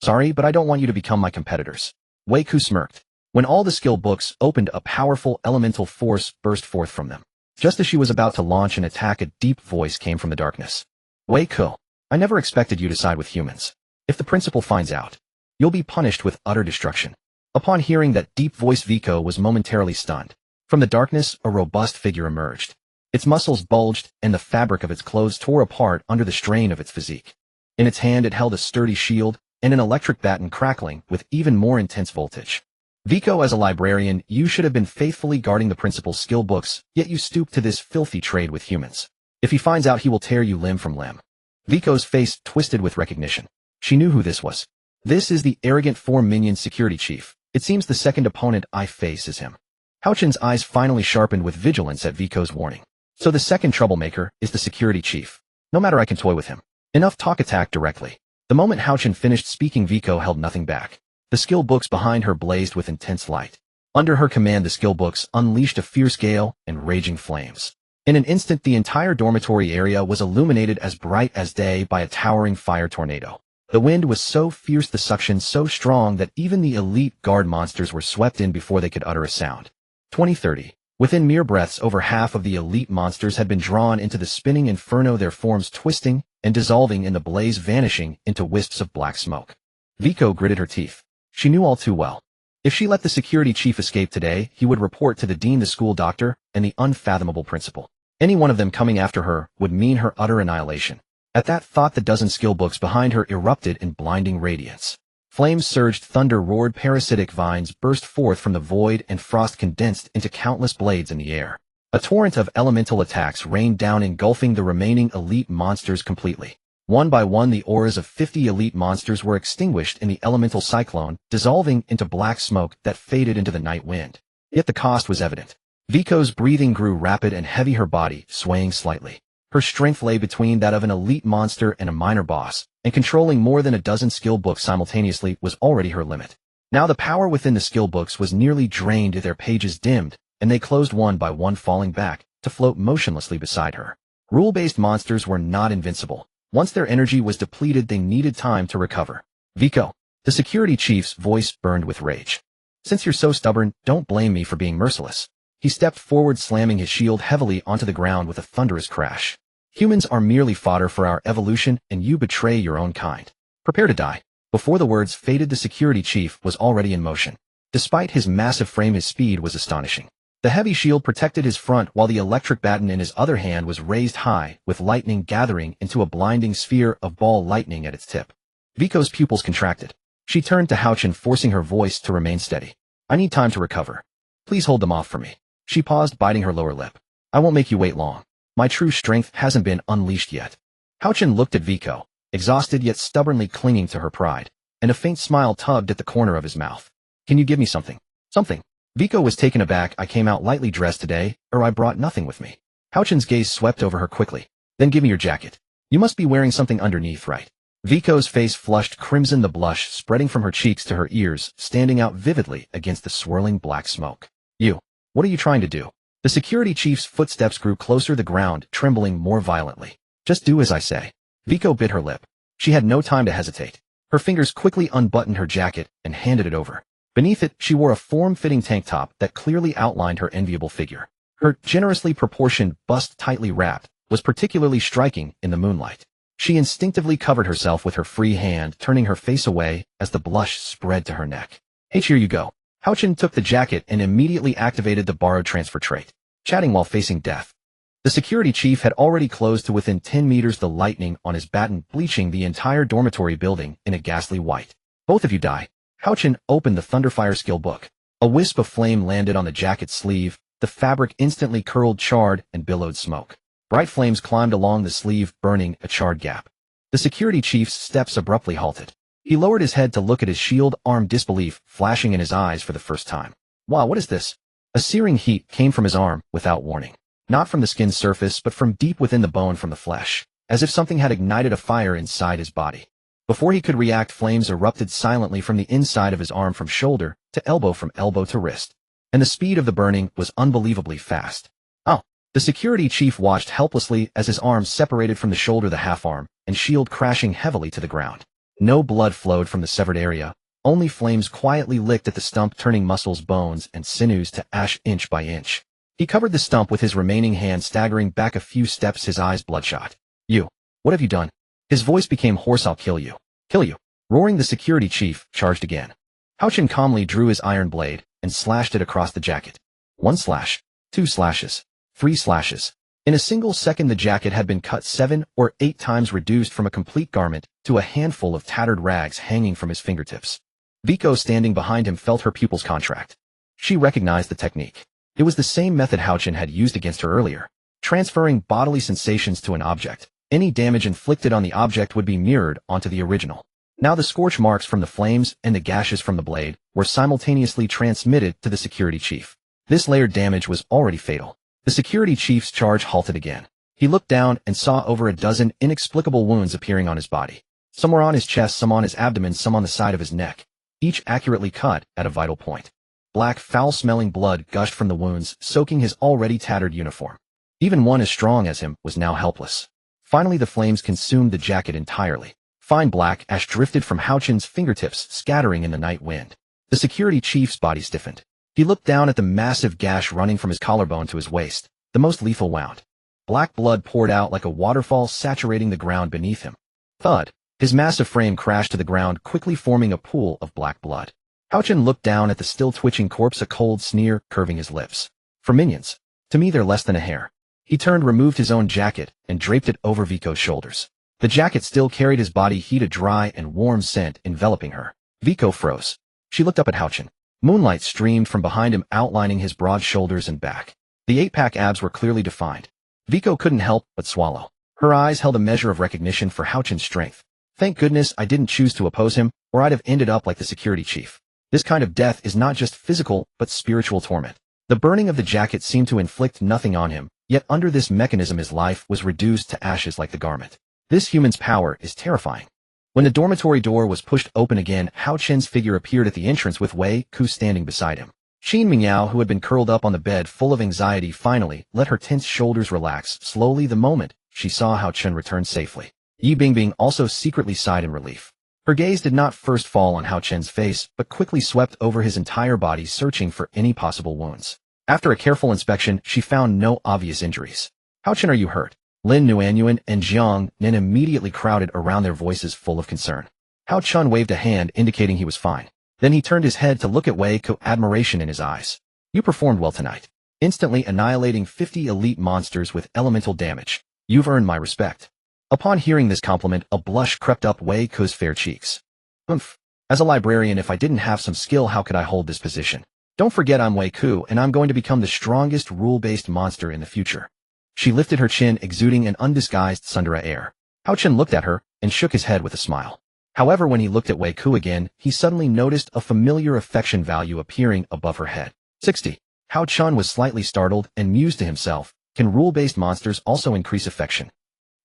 Sorry, but I don't want you to become my competitors. Wei Ku smirked. When all the skill books opened, a powerful elemental force burst forth from them. Just as she was about to launch an attack, a deep voice came from the darkness. Wei Ku, I never expected you to side with humans. If the principal finds out, you'll be punished with utter destruction. Upon hearing that deep voice, Vico was momentarily stunned. From the darkness, a robust figure emerged. Its muscles bulged, and the fabric of its clothes tore apart under the strain of its physique. In its hand it held a sturdy shield and an electric baton crackling with even more intense voltage. Vico, as a librarian, you should have been faithfully guarding the principal's skill books, yet you stoop to this filthy trade with humans. If he finds out, he will tear you limb from limb. Vico's face twisted with recognition. She knew who this was. This is the arrogant 4-minion security chief. It seems the second opponent I face is him. Hao Chun's eyes finally sharpened with vigilance at Vico's warning. So the second troublemaker is the security chief. No matter, I can toy with him. Enough talk, attack directly. The moment Hao Chun finished speaking, Vico held nothing back. The skill books behind her blazed with intense light. Under her command, the skill books unleashed a fierce gale and raging flames. In an instant, the entire dormitory area was illuminated as bright as day by a towering fire tornado. The wind was so fierce, the suction so strong that even the elite guard monsters were swept in before they could utter a sound. 2030. Within mere breaths, over half of the elite monsters had been drawn into the spinning inferno, their forms twisting and dissolving in the blaze, vanishing into wisps of black smoke. Vico gritted her teeth. She knew all too well. If she let the security chief escape today, he would report to the dean, the school doctor, and the unfathomable principal. Any one of them coming after her would mean her utter annihilation. At that thought, the dozen skill books behind her erupted in blinding radiance. Flames surged, thunder roared, parasitic vines burst forth from the void, and frost condensed into countless blades in the air. A torrent of elemental attacks rained down, engulfing the remaining elite monsters completely. One by one, the auras of 50 elite monsters were extinguished in the elemental cyclone, dissolving into black smoke that faded into the night wind. Yet the cost was evident. Vico's breathing grew rapid and heavy, her body swaying slightly. Her strength lay between that of an elite monster and a minor boss, and controlling more than a dozen skill books simultaneously was already her limit. Now the power within the skill books was nearly drained, their pages dimmed, and they closed one by one, falling back to float motionlessly beside her. Rule-based monsters were not invincible. Once their energy was depleted, they needed time to recover. Vico, the security chief's voice burned with rage. Since you're so stubborn, don't blame me for being merciless. He stepped forward, slamming his shield heavily onto the ground with a thunderous crash. Humans are merely fodder for our evolution, and you betray your own kind. Prepare to die. Before the words faded, the security chief was already in motion. Despite his massive frame, his speed was astonishing. The heavy shield protected his front, while the electric baton in his other hand was raised high, with lightning gathering into a blinding sphere of ball lightning at its tip. Vico's pupils contracted. She turned to Hao Chen, forcing her voice to remain steady. I need time to recover. Please hold them off for me. She paused, biting her lower lip. I won't make you wait long. My true strength hasn't been unleashed yet. Hao Chen looked at Vico, exhausted yet stubbornly clinging to her pride, and a faint smile tugged at the corner of his mouth. Can you give me something? Something. Vico was taken aback. I came out lightly dressed today, or I brought nothing with me. Hao Chen's gaze swept over her quickly. Then give me your jacket. You must be wearing something underneath, right? Vico's face flushed crimson, the blush spreading from her cheeks to her ears, standing out vividly against the swirling black smoke. You. What are you trying to do? The security chief's footsteps grew closer, the ground trembling more violently. Just do as I say. Vico bit her lip. She had no time to hesitate. Her fingers quickly unbuttoned her jacket and handed it over. Beneath it, she wore a form-fitting tank top that clearly outlined her enviable figure. Her generously proportioned bust, tightly wrapped, was particularly striking in the moonlight. She instinctively covered herself with her free hand, turning her face away as the blush spread to her neck. Here you go. Hao Chen took the jacket and immediately activated the borrowed transfer trait, chatting while facing death. The security chief had already closed to within 10 meters, the lightning on his baton bleaching the entire dormitory building in a ghastly white. Both of you die. Hao Chen opened the Thunderfire skill book. A wisp of flame landed on the jacket's sleeve. The fabric instantly curled, charred, and billowed smoke. Bright flames climbed along the sleeve, burning a charred gap. The security chief's steps abruptly halted. He lowered his head to look at his shield, arm, disbelief flashing in his eyes for the first time. Wow, what is this? A searing heat came from his arm without warning. Not from the skin's surface, but from deep within the bone, from the flesh, as if something had ignited a fire inside his body. Before he could react, flames erupted silently from the inside of his arm, from shoulder to elbow, from elbow to wrist. And the speed of the burning was unbelievably fast. Oh. The security chief watched helplessly as his arm separated from the shoulder, the half-arm, and shield crashing heavily to the ground. No blood flowed from the severed area. Only flames quietly licked at the stump, turning muscles, bones, and sinews to ash inch by inch. He covered the stump with his remaining hand, staggering back a few steps, his eyes bloodshot. You. What have you done? His voice became hoarse. I'll kill you. Kill you. Roaring, the security chief charged again. Hao Chen calmly drew his iron blade and slashed it across the jacket. 1 slash. 2 slashes. 3 slashes. In a single second, the jacket had been cut 7 or 8 times, reduced from a complete garment to a handful of tattered rags hanging from his fingertips. Vico, standing behind him, felt her pupils contract. She recognized the technique. It was the same method Hao Chen had used against her earlier, transferring bodily sensations to an object. Any damage inflicted on the object would be mirrored onto the original. Now the scorch marks from the flames and the gashes from the blade were simultaneously transmitted to the security chief. This layered damage was already fatal. The security chief's charge halted again. He looked down and saw over a dozen inexplicable wounds appearing on his body. Some were on his chest, some on his abdomen, some on the side of his neck, each accurately cut at a vital point. Black, foul-smelling blood gushed from the wounds, soaking his already tattered uniform. Even one as strong as him was now helpless. Finally, the flames consumed the jacket entirely. Fine black ash drifted from Hao Chen's fingertips, scattering in the night wind. The security chief's body stiffened. He looked down at the massive gash running from his collarbone to his waist, the most lethal wound. Black blood poured out like a waterfall, saturating the ground beneath him. Thud. His massive frame crashed to the ground, quickly forming a pool of black blood. Hao Chen looked down at the still twitching corpse, a cold sneer curving his lips. For minions. To me, they're less than a hair. He turned, removed his own jacket, and draped it over Vico's shoulders. The jacket still carried his body heat, a dry and warm scent enveloping her. Vico froze. She looked up at Hao Chen. Moonlight streamed from behind him, outlining his broad shoulders and back. The 8-pack abs were clearly defined. Vico couldn't help but swallow. Her eyes held a measure of recognition for Hao Chen's strength. Thank goodness I didn't choose to oppose him, or I'd have ended up like the security chief. This kind of death is not just physical, but spiritual torment. The burning of the jacket seemed to inflict nothing on him, yet under this mechanism his life was reduced to ashes like the garment. This human's power is terrifying. When the dormitory door was pushed open again, Hao Chen's figure appeared at the entrance with Wei Ku standing beside him. Xin Mingyao, who had been curled up on the bed full of anxiety, finally let her tense shoulders relax slowly the moment she saw Hao Chen return safely. Yi Bingbing also secretly sighed in relief. Her gaze did not first fall on Hao Chen's face, but quickly swept over his entire body, searching for any possible wounds. After a careful inspection, she found no obvious injuries. Hao Chen, are you hurt? Lin Nuanyuan and Jiang Nin immediately crowded around, their voices full of concern. Hao Chen waved a hand indicating he was fine. Then he turned his head to look at Wei Ku, admiration in his eyes. You performed well tonight, instantly annihilating 50 elite monsters with elemental damage. You've earned my respect. Upon hearing this compliment, a blush crept up Wei Ku's fair cheeks. Oomph. As a librarian, if I didn't have some skill, how could I hold this position? Don't forget I'm Wei Ku, and I'm going to become the strongest rule-based monster in the future. She lifted her chin, exuding an undisguised Sundara air. Hao Chen looked at her and shook his head with a smile. However, when he looked at Wei Ku again, he suddenly noticed a familiar affection value appearing above her head. 60. Hao Chen was slightly startled and mused to himself, can rule-based monsters also increase affection?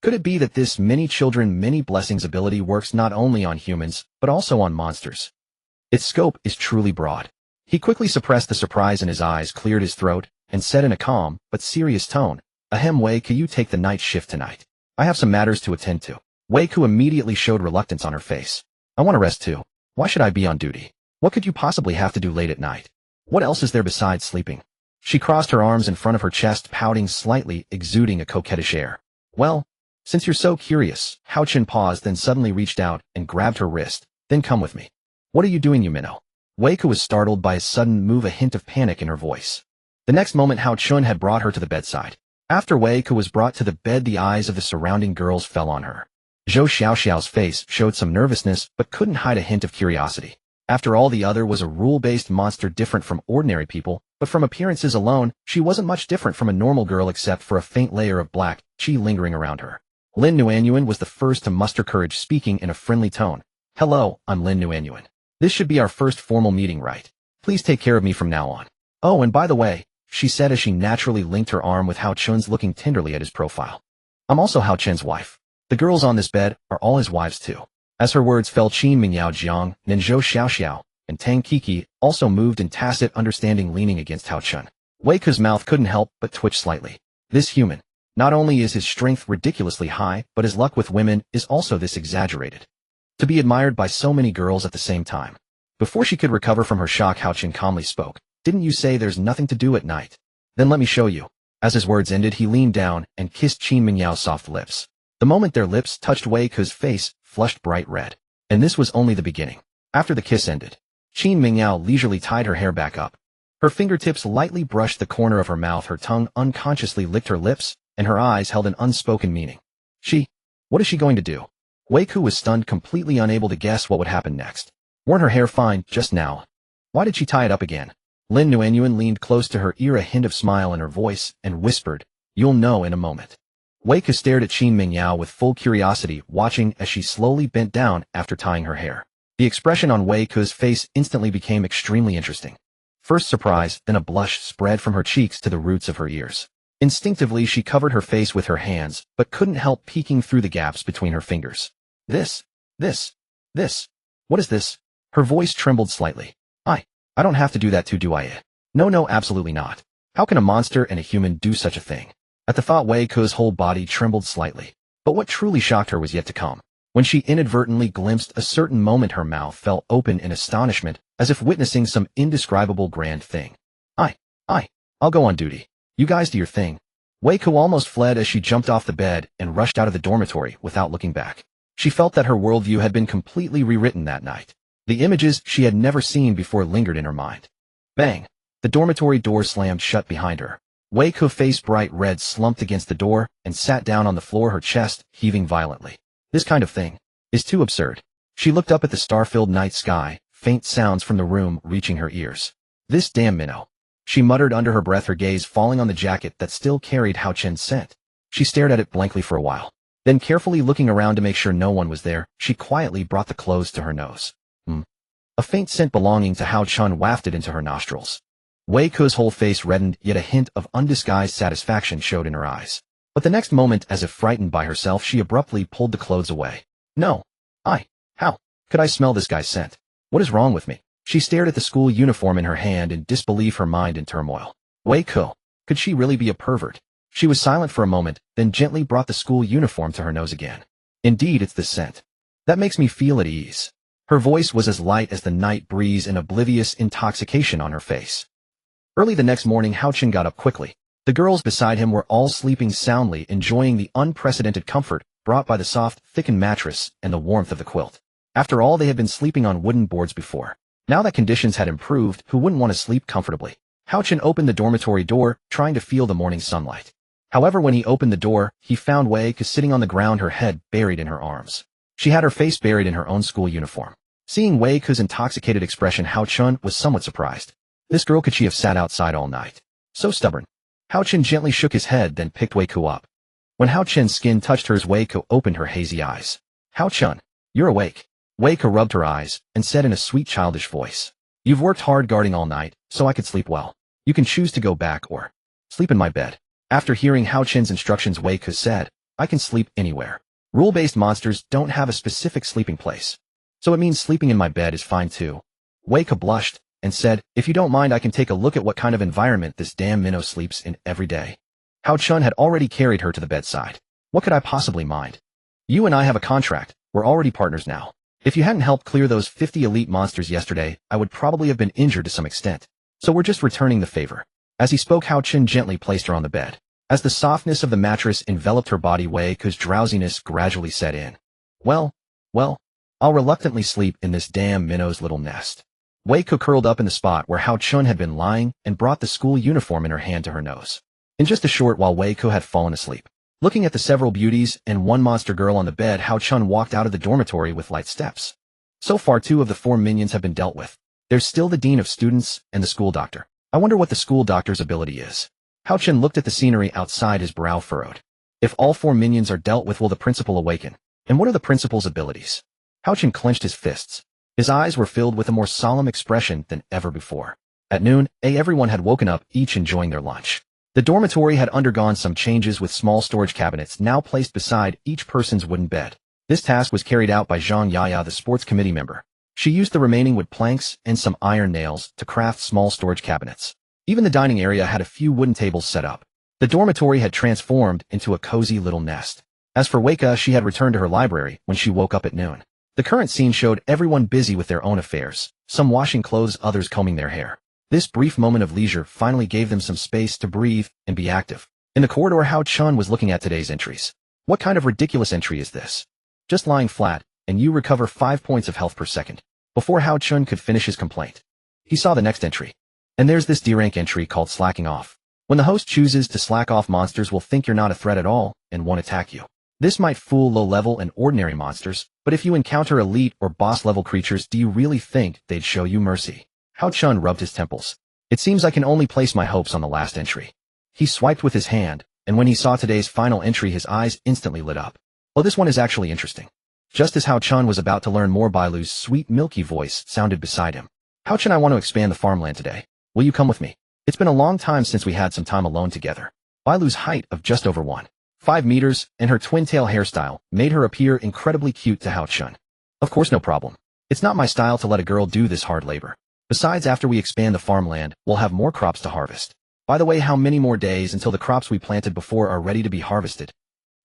Could it be that this many children, many blessings ability works not only on humans, but also on monsters? Its scope is truly broad. He quickly suppressed the surprise in his eyes, cleared his throat, and said in a calm but serious tone, "Ahem, Wei, can you take the night shift tonight? I have some matters to attend to." Wei Ku immediately showed reluctance on her face. "I want to rest too. Why should I be on duty? What could you possibly have to do late at night? What else is there besides sleeping?" She crossed her arms in front of her chest, pouting slightly, exuding a coquettish air. "Well, since you're so curious," Hao Chen paused, then suddenly reached out and grabbed her wrist. "Then come with me." "What are you doing, you minnow?" Wei Ku was startled by his sudden move, a hint of panic in her voice. The next moment, Hao Chen had brought her to the bedside. After Wei Ku was brought to the bed, the eyes of the surrounding girls fell on her. Zhou Xiaoxiao's face showed some nervousness but couldn't hide a hint of curiosity. After all, the other was a rule-based monster different from ordinary people, but from appearances alone, she wasn't much different from a normal girl except for a faint layer of black qi lingering around her. Lin Nuanyuan was the first to muster courage, speaking in a friendly tone. "Hello, I'm Lin Nuanyuan. This should be our first formal meeting, right? Please take care of me from now on. Oh, and by the way," she said as she naturally linked her arm with Hao Chen's, looking tenderly at his profile. "I'm also Hao Chen's wife. The girls on this bed are all his wives too." As her words fell, Qin Mingyao Jiang, Ninzhou Xiaoxiao, and Tang Kiki also moved in tacit understanding, leaning against Hao Chen. Wei Ku's mouth couldn't help but twitch slightly. This human. Not only is his strength ridiculously high, but his luck with women is also this exaggerated. To be admired by so many girls at the same time. Before she could recover from her shock, Hao Chen calmly spoke. "Didn't you say there's nothing to do at night? Then let me show you." As his words ended, he leaned down and kissed Qin Mingyao's soft lips. The moment their lips touched, Wei Ku's face flushed bright red. And this was only the beginning. After the kiss ended, Qin Mingyao leisurely tied her hair back up. Her fingertips lightly brushed the corner of her mouth, her tongue unconsciously licked her lips, and her eyes held an unspoken meaning. What is she going to do? Wei Ku was stunned, completely unable to guess what would happen next. Weren't her hair fine just now? Why did she tie it up again? Lin Nuanyuan leaned close to her ear, a hint of smile in her voice, and whispered, "You'll know in a moment." Wei Ku stared at Qin Mingyao with full curiosity, watching as she slowly bent down after tying her hair. The expression on Wei Ku's face instantly became extremely interesting. First surprise, then a blush spread from her cheeks to the roots of her ears. Instinctively, she covered her face with her hands, but couldn't help peeking through the gaps between her fingers. This. What is this?" Her voice trembled slightly. I don't have to do that too, do I? No, absolutely not. How can a monster and a human do such a thing? At the thought, Wei Ku's whole body trembled slightly. But what truly shocked her was yet to come. When she inadvertently glimpsed a certain moment, her mouth fell open in astonishment, as if witnessing some indescribable grand thing. I'll go on duty. You guys do your thing." Wei Ku almost fled as she jumped off the bed and rushed out of the dormitory without looking back. She felt that her worldview had been completely rewritten that night. The images she had never seen before lingered in her mind. Bang! The dormitory door slammed shut behind her. Wei Ku, face bright red, slumped against the door and sat down on the floor, her chest heaving violently. This kind of thing is too absurd. She looked up at the star-filled night sky, faint sounds from the room reaching her ears. "This damn minnow," she muttered under her breath, her gaze falling on the jacket that still carried Hao Chen's scent. She stared at it blankly for a while. Then, carefully looking around to make sure no one was there, she quietly brought the clothes to her nose. A faint scent belonging to Hao Chen wafted into her nostrils. Wei Ku's whole face reddened, yet a hint of undisguised satisfaction showed in her eyes. But the next moment, as if frightened by herself, she abruptly pulled the clothes away. "No. How could I smell this guy's scent? What is wrong with me?" She stared at the school uniform in her hand in disbelief, her mind in turmoil. Wei Ku, could she really be a pervert? She was silent for a moment, then gently brought the school uniform to her nose again. "Indeed, it's the scent. That makes me feel at ease." Her voice was as light as the night breeze, and oblivious intoxication on her face. Early the next morning, Hao Chen got up quickly. The girls beside him were all sleeping soundly, enjoying the unprecedented comfort brought by the soft, thickened mattress and the warmth of the quilt. After all, they had been sleeping on wooden boards before. Now that conditions had improved, who wouldn't want to sleep comfortably? Hao Chen opened the dormitory door, trying to feel the morning sunlight. However, when he opened the door, he found Wei Ku sitting on the ground, her head buried in her arms. She had her face buried in her own school uniform. Seeing Wei Ke's intoxicated expression, Hao Chun was somewhat surprised. This girl, could she have sat outside all night? So stubborn. Hao Chun gently shook his head, then picked Wei Ke up. When Hao Chun's skin touched hers, Wei Ke opened her hazy eyes. Hao Chun, you're awake. Wei Ke rubbed her eyes and said in a sweet childish voice. You've worked hard guarding all night, so I could sleep well. You can choose to go back or sleep in my bed. After hearing Hao Chun's instructions, Wei Ke said, I can sleep anywhere. Rule-based monsters don't have a specific sleeping place. So it means sleeping in my bed is fine too. Wei Ke blushed and said, if you don't mind, I can take a look at what kind of environment this damn minnow sleeps in every day. Hao Chun had already carried her to the bedside. What could I possibly mind? You and I have a contract. We're already partners now. If you hadn't helped clear those 50 elite monsters yesterday, I would probably have been injured to some extent. So we're just returning the favor. As he spoke, Hao Chun gently placed her on the bed. As the softness of the mattress enveloped her body, Wei Ke's drowsiness gradually set in. Well, I'll reluctantly sleep in this damn minnow's little nest. Wei Ke curled up in the spot where Hao Chun had been lying and brought the school uniform in her hand to her nose. In just a short while, Wei Ke had fallen asleep. Looking at the several beauties and one monster girl on the bed, Hao Chun walked out of the dormitory with light steps. So far, 2 of the 4 minions have been dealt with. There's still the dean of students and the school doctor. I wonder what the school doctor's ability is. Hao Chun looked at the scenery outside, his brow furrowed. If all 4 minions are dealt with, will the principal awaken? And what are the principal's abilities? Hao Chun clenched his fists. His eyes were filled with a more solemn expression than ever before. At noon, everyone had woken up, each enjoying their lunch. The dormitory had undergone some changes, with small storage cabinets now placed beside each person's wooden bed. This task was carried out by Zhang Yaya, the sports committee member. She used the remaining wood planks and some iron nails to craft small storage cabinets. Even the dining area had a few wooden tables set up. The dormitory had transformed into a cozy little nest. As for Wei Ke, she had returned to her library when she woke up at noon. The current scene showed everyone busy with their own affairs, some washing clothes, others combing their hair. This brief moment of leisure finally gave them some space to breathe and be active. In the corridor, Hao Chun was looking at today's entries. What kind of ridiculous entry is this? Just lying flat, and you recover 5 points of health per second. Before Hao Chun could finish his complaint, he saw the next entry. And there's this D-rank entry called slacking off. When the host chooses to slack off, monsters will think you're not a threat at all and won't attack you. This might fool low-level and ordinary monsters, but if you encounter elite or boss-level creatures, do you really think they'd show you mercy? Hao Chun rubbed his temples. It seems I can only place my hopes on the last entry. He swiped with his hand, and when he saw today's final entry, his eyes instantly lit up. Oh, this one is actually interesting. Just as Hao Chun was about to learn more, Bailu's sweet, milky voice sounded beside him. Hao Chun, I want to expand the farmland today. Will you come with me? It's been a long time since we had some time alone together. Bailu's height of just over 1.5 meters and her twin-tail hairstyle made her appear incredibly cute to Hao Chun. Of course, no problem. It's not my style to let a girl do this hard labor. Besides, after we expand the farmland, we'll have more crops to harvest. By the way, how many more days until the crops we planted before are ready to be harvested?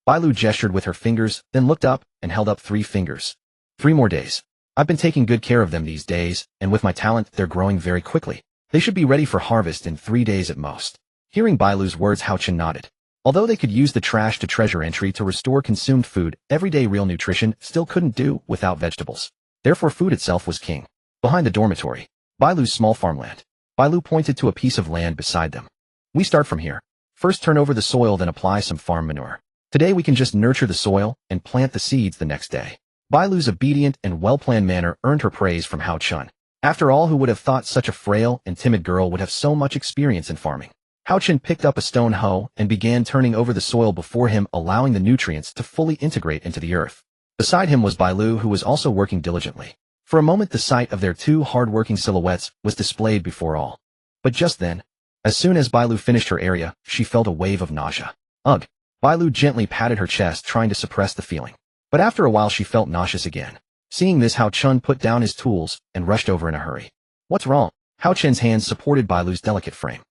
Bailu gestured with her fingers, then looked up and held up 3 fingers. 3 more days. I've been taking good care of them these days, and with my talent, they're growing very quickly. They should be ready for harvest in 3 days at most. Hearing Bailu's words, Hao Chun nodded. Although they could use the trash to treasure entry to restore consumed food, everyday real nutrition still couldn't do without vegetables. Therefore, food itself was king. Behind the dormitory, Bailu's small farmland. Bailu pointed to a piece of land beside them. We start from here. First, turn over the soil, then apply some farm manure. Today we can just nurture the soil and plant the seeds the next day. Bailu's obedient and well-planned manner earned her praise from Hao Chun. After all, who would have thought such a frail and timid girl would have so much experience in farming? Hao Chun picked up a stone hoe and began turning over the soil before him, allowing the nutrients to fully integrate into the earth. Beside him was Bailu, who was also working diligently. For a moment, the sight of their 2 hard-working silhouettes was displayed before all. But just then, as soon as Bailu finished her area, she felt a wave of nausea. Ugh! Bailu gently patted her chest, trying to suppress the feeling. But after a while, she felt nauseous again. Seeing this, Hao Chun put down his tools and rushed over in a hurry. What's wrong? Hao Chun's hands supported Bailu's delicate frame.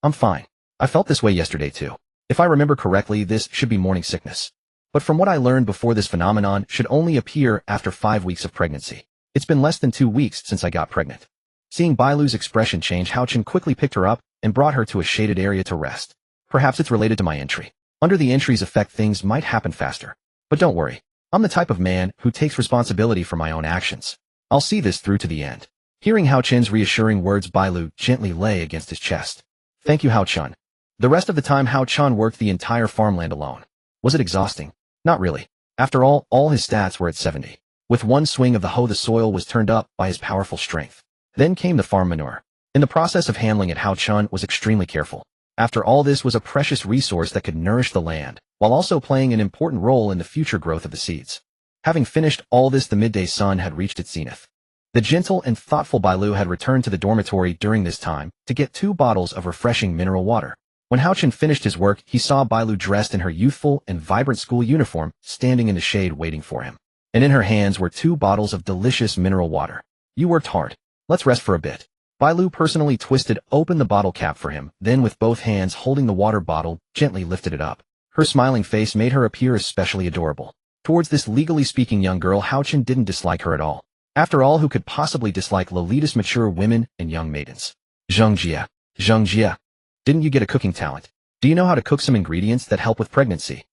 I'm fine. I felt this way yesterday too. If I remember correctly, this should be morning sickness. But from what I learned before, this phenomenon should only appear after 5 weeks of pregnancy. It's been less than 2 weeks since I got pregnant. Seeing Bailu's expression change, Hao Chun quickly picked her up and brought her to a shaded area to rest. Perhaps it's related to my entry. Under the entry's effect, things might happen faster. But don't worry. I'm the type of man who takes responsibility for my own actions. I'll see this through to the end. Hearing Hao Chun's reassuring words, Bailu gently lay against his chest. Thank you, Hao Chun. The rest of the time, Hao Chun worked the entire farmland alone. Was it exhausting? Not really. After all his stats were at 70. With one swing of the hoe, the soil was turned up by his powerful strength. Then came the farm manure. In the process of handling it, Hao Chun was extremely careful. After all, this was a precious resource that could nourish the land, while also playing an important role in the future growth of the seeds. Having finished all this, the midday sun had reached its zenith. The gentle and thoughtful Bailu had returned to the dormitory during this time to get 2 bottles of refreshing mineral water. When Hao Chun finished his work, he saw Bailu dressed in her youthful and vibrant school uniform, standing in the shade waiting for him. And in her hands were 2 bottles of delicious mineral water. "You worked hard. Let's rest for a bit." Bailu personally twisted open the bottle cap for him, then with both hands holding the water bottle, gently lifted it up. Her smiling face made her appear especially adorable. Towards this legally speaking young girl, Hao Chun didn't dislike her at all. After all, who could possibly dislike Lolita's mature women and young maidens? Zheng Jia, didn't you get a cooking talent? Do you know how to cook some ingredients that help with pregnancy?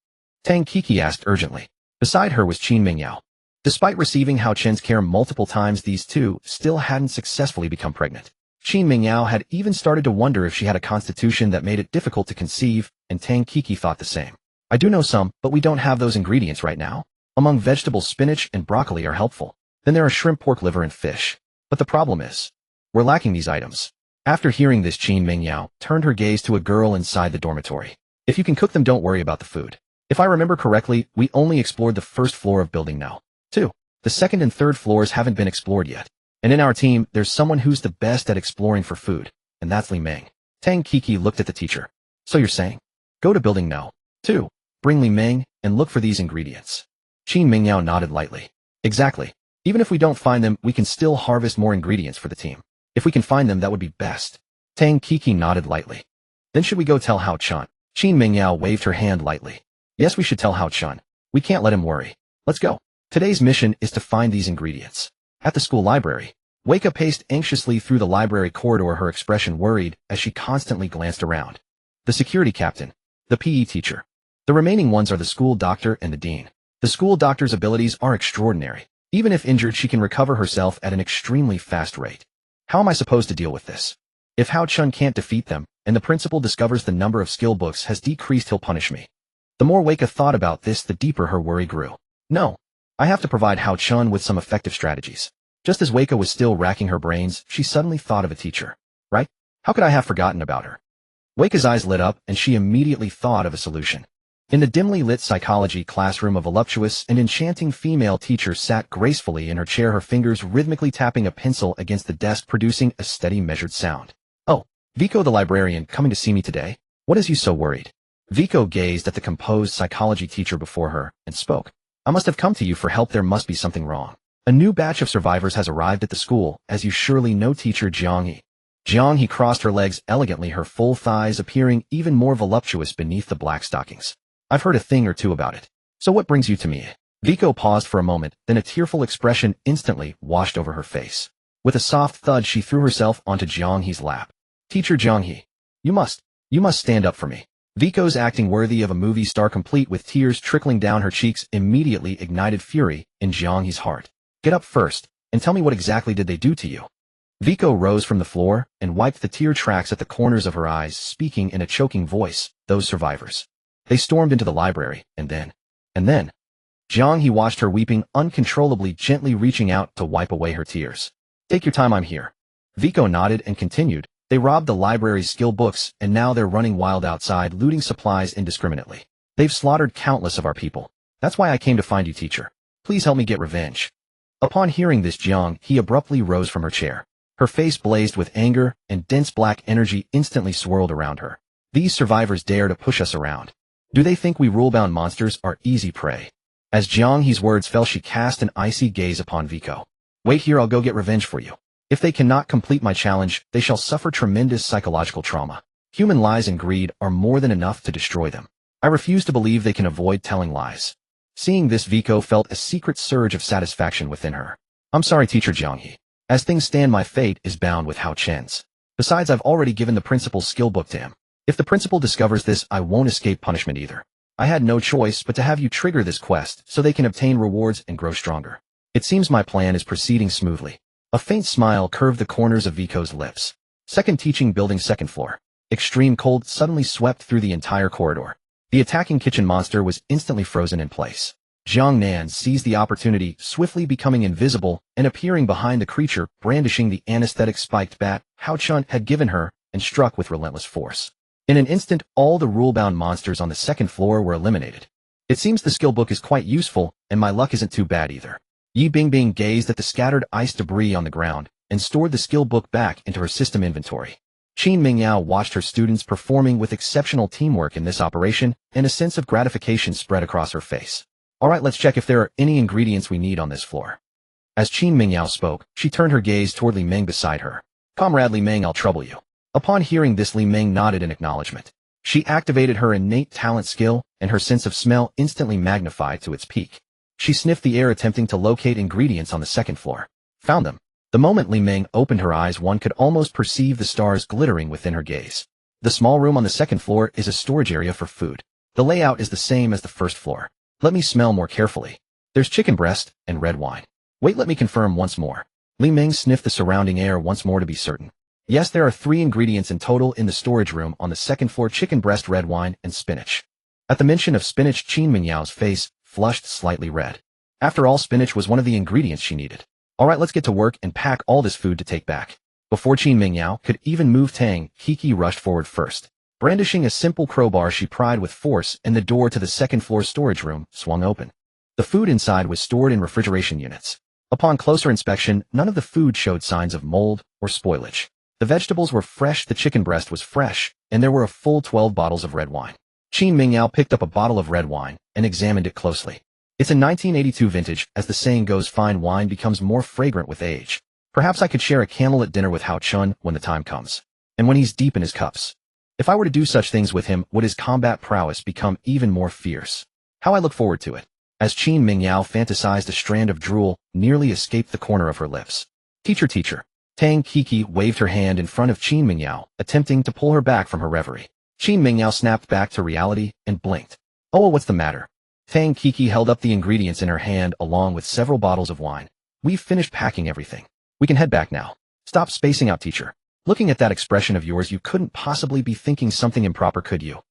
Tang Kiki asked urgently. Beside her was Qin Mingyao. Despite receiving Hao Chun's care multiple times, these two still hadn't successfully become pregnant. Qin Mingyao had even started to wonder if she had a constitution that made it difficult to conceive, and Tang Kiki thought the same. "I do know some, but we don't have those ingredients right now. Among vegetables, spinach and broccoli are helpful. Then there are shrimp, pork, liver, and fish. But the problem is, we're lacking these items." After hearing this, Qin Mingyao turned her gaze to a girl inside the dormitory. "If you can cook them, don't worry about the food. If I remember correctly, we only explored the first floor of building now. 2. The second and third floors haven't been explored yet. And in our team, there's someone who's the best at exploring for food, and that's Li Meng." Tang Kiki looked at the teacher. "So you're saying, go to building no. 2. Bring Li Meng, and look for these ingredients." Qin Mingyao nodded lightly. "Exactly. Even if we don't find them, we can still harvest more ingredients for the team. If we can find them, that would be best." Tang Kiki nodded lightly. "Then should we go tell Hao Chun?" Qin Mingyao waved her hand lightly. "Yes, we should tell Hao Chun. We can't let him worry. Let's go. Today's mission is to find these ingredients." At the school library, Weika paced anxiously through the library corridor, her expression worried as she constantly glanced around. The security captain, the PE teacher. The remaining ones are the school doctor and the dean. The school doctor's abilities are extraordinary. Even if injured, she can recover herself at an extremely fast rate. How am I supposed to deal with this? If Hao Chun can't defeat them, and the principal discovers the number of skill books has decreased, he'll punish me. The more Weika thought about this, the deeper her worry grew. No, I have to provide Hao Chun with some effective strategies. Just as Weika was still racking her brains, she suddenly thought of a teacher. Right? How could I have forgotten about her? Weika's eyes lit up, and she immediately thought of a solution. In the dimly lit psychology classroom, a voluptuous and enchanting female teacher sat gracefully in her chair, her fingers rhythmically tapping a pencil against the desk, producing a steady, measured sound. "Oh, Vico the librarian, coming to see me today? What has you so worried?" Vico gazed at the composed psychology teacher before her and spoke. "I must have come to you for help. There must be something wrong. A new batch of survivors has arrived at the school, as you surely know, teacher Jianghe." Jianghe crossed her legs elegantly, her full thighs appearing even more voluptuous beneath the black stockings. "I've heard a thing or two about it. So what brings you to me?" Vico paused for a moment, then a tearful expression instantly washed over her face. With a soft thud, she threw herself onto Jianghe's lap. "Teacher Jianghe, you must stand up for me." Vico's acting worthy of a movie star, complete with tears trickling down her cheeks, immediately ignited fury in Jianghe's heart. "Get up first, and tell me what exactly did they do to you?" Vico rose from the floor and wiped the tear tracks at the corners of her eyes, speaking in a choking voice. "Those survivors. They stormed into the library, and then. Jianghe watched her weeping uncontrollably, gently reaching out to wipe away her tears. "Take your time, I'm here." Vico nodded and continued. "They robbed the library's skill books, and now they're running wild outside, looting supplies indiscriminately. They've slaughtered countless of our people. That's why I came to find you, teacher. Please help me get revenge." Upon hearing this, Jianghe abruptly rose from her chair. Her face blazed with anger, and dense black energy instantly swirled around her. "These survivors dare to push us around. Do they think we rule-bound monsters are easy prey?" As Jianghe's words fell, she cast an icy gaze upon Vico. "Wait here, I'll go get revenge for you. If they cannot complete my challenge, they shall suffer tremendous psychological trauma. Human lies and greed are more than enough to destroy them. I refuse to believe they can avoid telling lies." Seeing this, Vico felt a secret surge of satisfaction within her. "I'm sorry, teacher Jianghe. As things stand, my fate is bound with Hao Chen's. Besides, I've already given the principal's skill book to him. If the principal discovers this, I won't escape punishment either. I had no choice but to have you trigger this quest so they can obtain rewards and grow stronger. It seems my plan is proceeding smoothly." A faint smile curved the corners of Vico's lips. Second teaching building, second floor. Extreme cold suddenly swept through the entire corridor. The attacking kitchen monster was instantly frozen in place. Jiang Nan seized the opportunity, swiftly becoming invisible and appearing behind the creature, brandishing the anesthetic spiked bat Hao Chun had given her, and struck with relentless force. In an instant, all the rule-bound monsters on the second floor were eliminated. It seems the skill book is quite useful, and my luck isn't too bad either. Yi Bingbing gazed at the scattered ice debris on the ground and stored the skill book back into her system inventory. Qin Mingyao watched her students performing with exceptional teamwork in this operation, and a sense of gratification spread across her face. Alright, let's check if there are any ingredients we need on this floor. As Qin Mingyao spoke, she turned her gaze toward Li Meng beside her. Comrade Li Meng, I'll trouble you. Upon hearing this, Li Meng nodded in acknowledgement. She activated her innate talent skill, and her sense of smell instantly magnified to its peak. She sniffed the air attempting to locate ingredients on the second floor. Found them. The moment Li Meng opened her eyes, one could almost perceive the stars glittering within her gaze. The small room on the second floor is a storage area for food. The layout is the same as the first floor. Let me smell more carefully. There's chicken breast and red wine. Wait, let me confirm once more. Li Meng sniffed the surrounding air once more to be certain. Yes, there are 3 ingredients in total in the storage room on the second floor: chicken breast, red wine, and spinach. At the mention of spinach, Qin Mingyao's face flushed slightly red. After all, spinach was one of the ingredients she needed. Alright, let's get to work and pack all this food to take back. Before Qin Mingyao could even move, Tang Kiki rushed forward first. Brandishing a simple crowbar, she pried with force, and the door to the second floor storage room swung open. The food inside was stored in refrigeration units. Upon closer inspection, none of the food showed signs of mold or spoilage. The vegetables were fresh, the chicken breast was fresh, and there were a full 12 bottles of red wine. Qin Mingyao picked up a bottle of red wine and examined it closely. It's a 1982 vintage. As the saying goes, fine wine becomes more fragrant with age. Perhaps I could share a candlelit dinner with Hao Chun when the time comes. And when he's deep in his cups. If I were to do such things with him, would his combat prowess become even more fierce? How I look forward to it. As Qin Mingyao fantasized, a strand of drool nearly escaped the corner of her lips. Teacher. Tang Kiki waved her hand in front of Qin Mingyao, attempting to pull her back from her reverie. Qin Mingyao snapped back to reality and blinked. Oh, what's the matter? Tang Kiki held up the ingredients in her hand along with several bottles of wine. We've finished packing everything. We can head back now. Stop spacing out, teacher. Looking at that expression of yours, you couldn't possibly be thinking something improper, could you?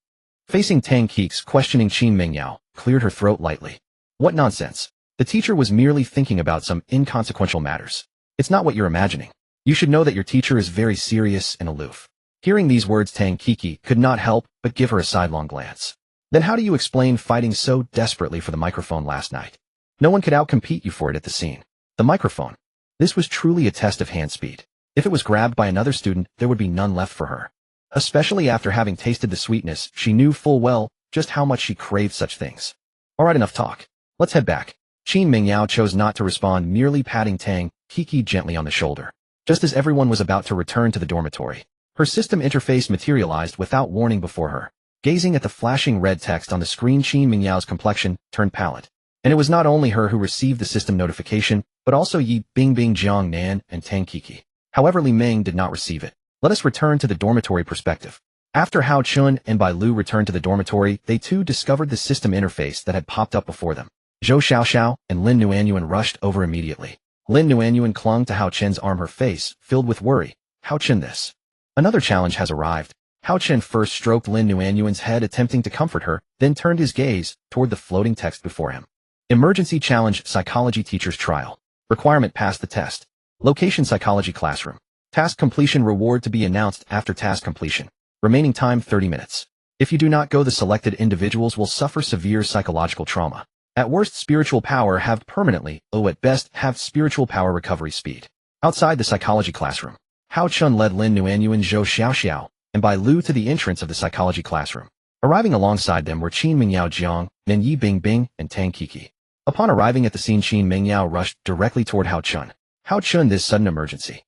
Facing Tang Kiki's questioning, Qin Mingyao cleared her throat lightly. What nonsense. The teacher was merely thinking about some inconsequential matters. It's not what you're imagining. You should know that your teacher is very serious and aloof. Hearing these words, Tang Kiki could not help but give her a sidelong glance. Then how do you explain fighting so desperately for the microphone last night? No one could outcompete you for it at the scene. The microphone. This was truly a test of hand speed. If it was grabbed by another student, there would be none left for her. Especially after having tasted the sweetness, she knew full well just how much she craved such things. Alright, enough talk. Let's head back. Qin Mingyao chose not to respond, merely patting Tang Kiki gently on the shoulder. Just as everyone was about to return to the dormitory, her system interface materialized without warning before her. Gazing at the flashing red text on the screen, Qin Mingyao's complexion turned pallid. And it was not only her who received the system notification, but also Yi Bingbing, Jiang Nan, and Tang Kiki. However, Li Meng did not receive it. Let us return to the dormitory perspective. After Hao Chun and Bai Lu returned to the dormitory, they too discovered the system interface that had popped up before them. Zhou Xiaoxiao and Lin Nuanyuan rushed over immediately. Lin Nuanyuan clung to Hao Chen's arm, her face filled with worry. Hao Chen, this. Another challenge has arrived. Hao Chen first stroked Lin Nuanyuan's head, attempting to comfort her, then turned his gaze toward the floating text before him. Emergency challenge: psychology teacher's trial. Requirement: pass the test. Location: psychology classroom. Task completion: reward to be announced after task completion. Remaining time: 30 minutes. If you do not go, the selected individuals will suffer severe psychological trauma. At worst, spiritual power halved permanently, at best, halved spiritual power recovery speed. Outside the psychology classroom, Hao Chun led Lin Nuanyuan, Zhou Xiaoxiao, and Bai Lu to the entrance of the psychology classroom. Arriving alongside them were Qin Mingyao, Jiang Nan, Yi Bingbing, and Tang Kiki. Upon arriving at the scene, Qin Mingyao rushed directly toward Hao Chun. Hao Chun, this sudden emergency.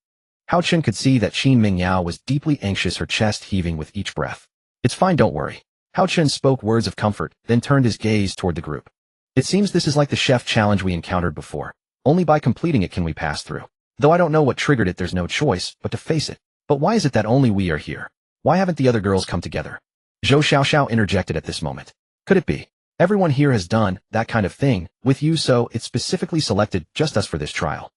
Hao Chun could see that Qin Mingyao was deeply anxious, her chest heaving with each breath. It's fine, don't worry. Hao Chun spoke words of comfort, then turned his gaze toward the group. It seems this is like the chef challenge we encountered before. Only by completing it can we pass through. Though I don't know what triggered it, there's no choice but to face it. But why is it that only we are here? Why haven't the other girls come together? Zhou Xiaoxiao interjected at this moment. Could it be? Everyone here has done that kind of thing with you, so it specifically selected just us for this trial.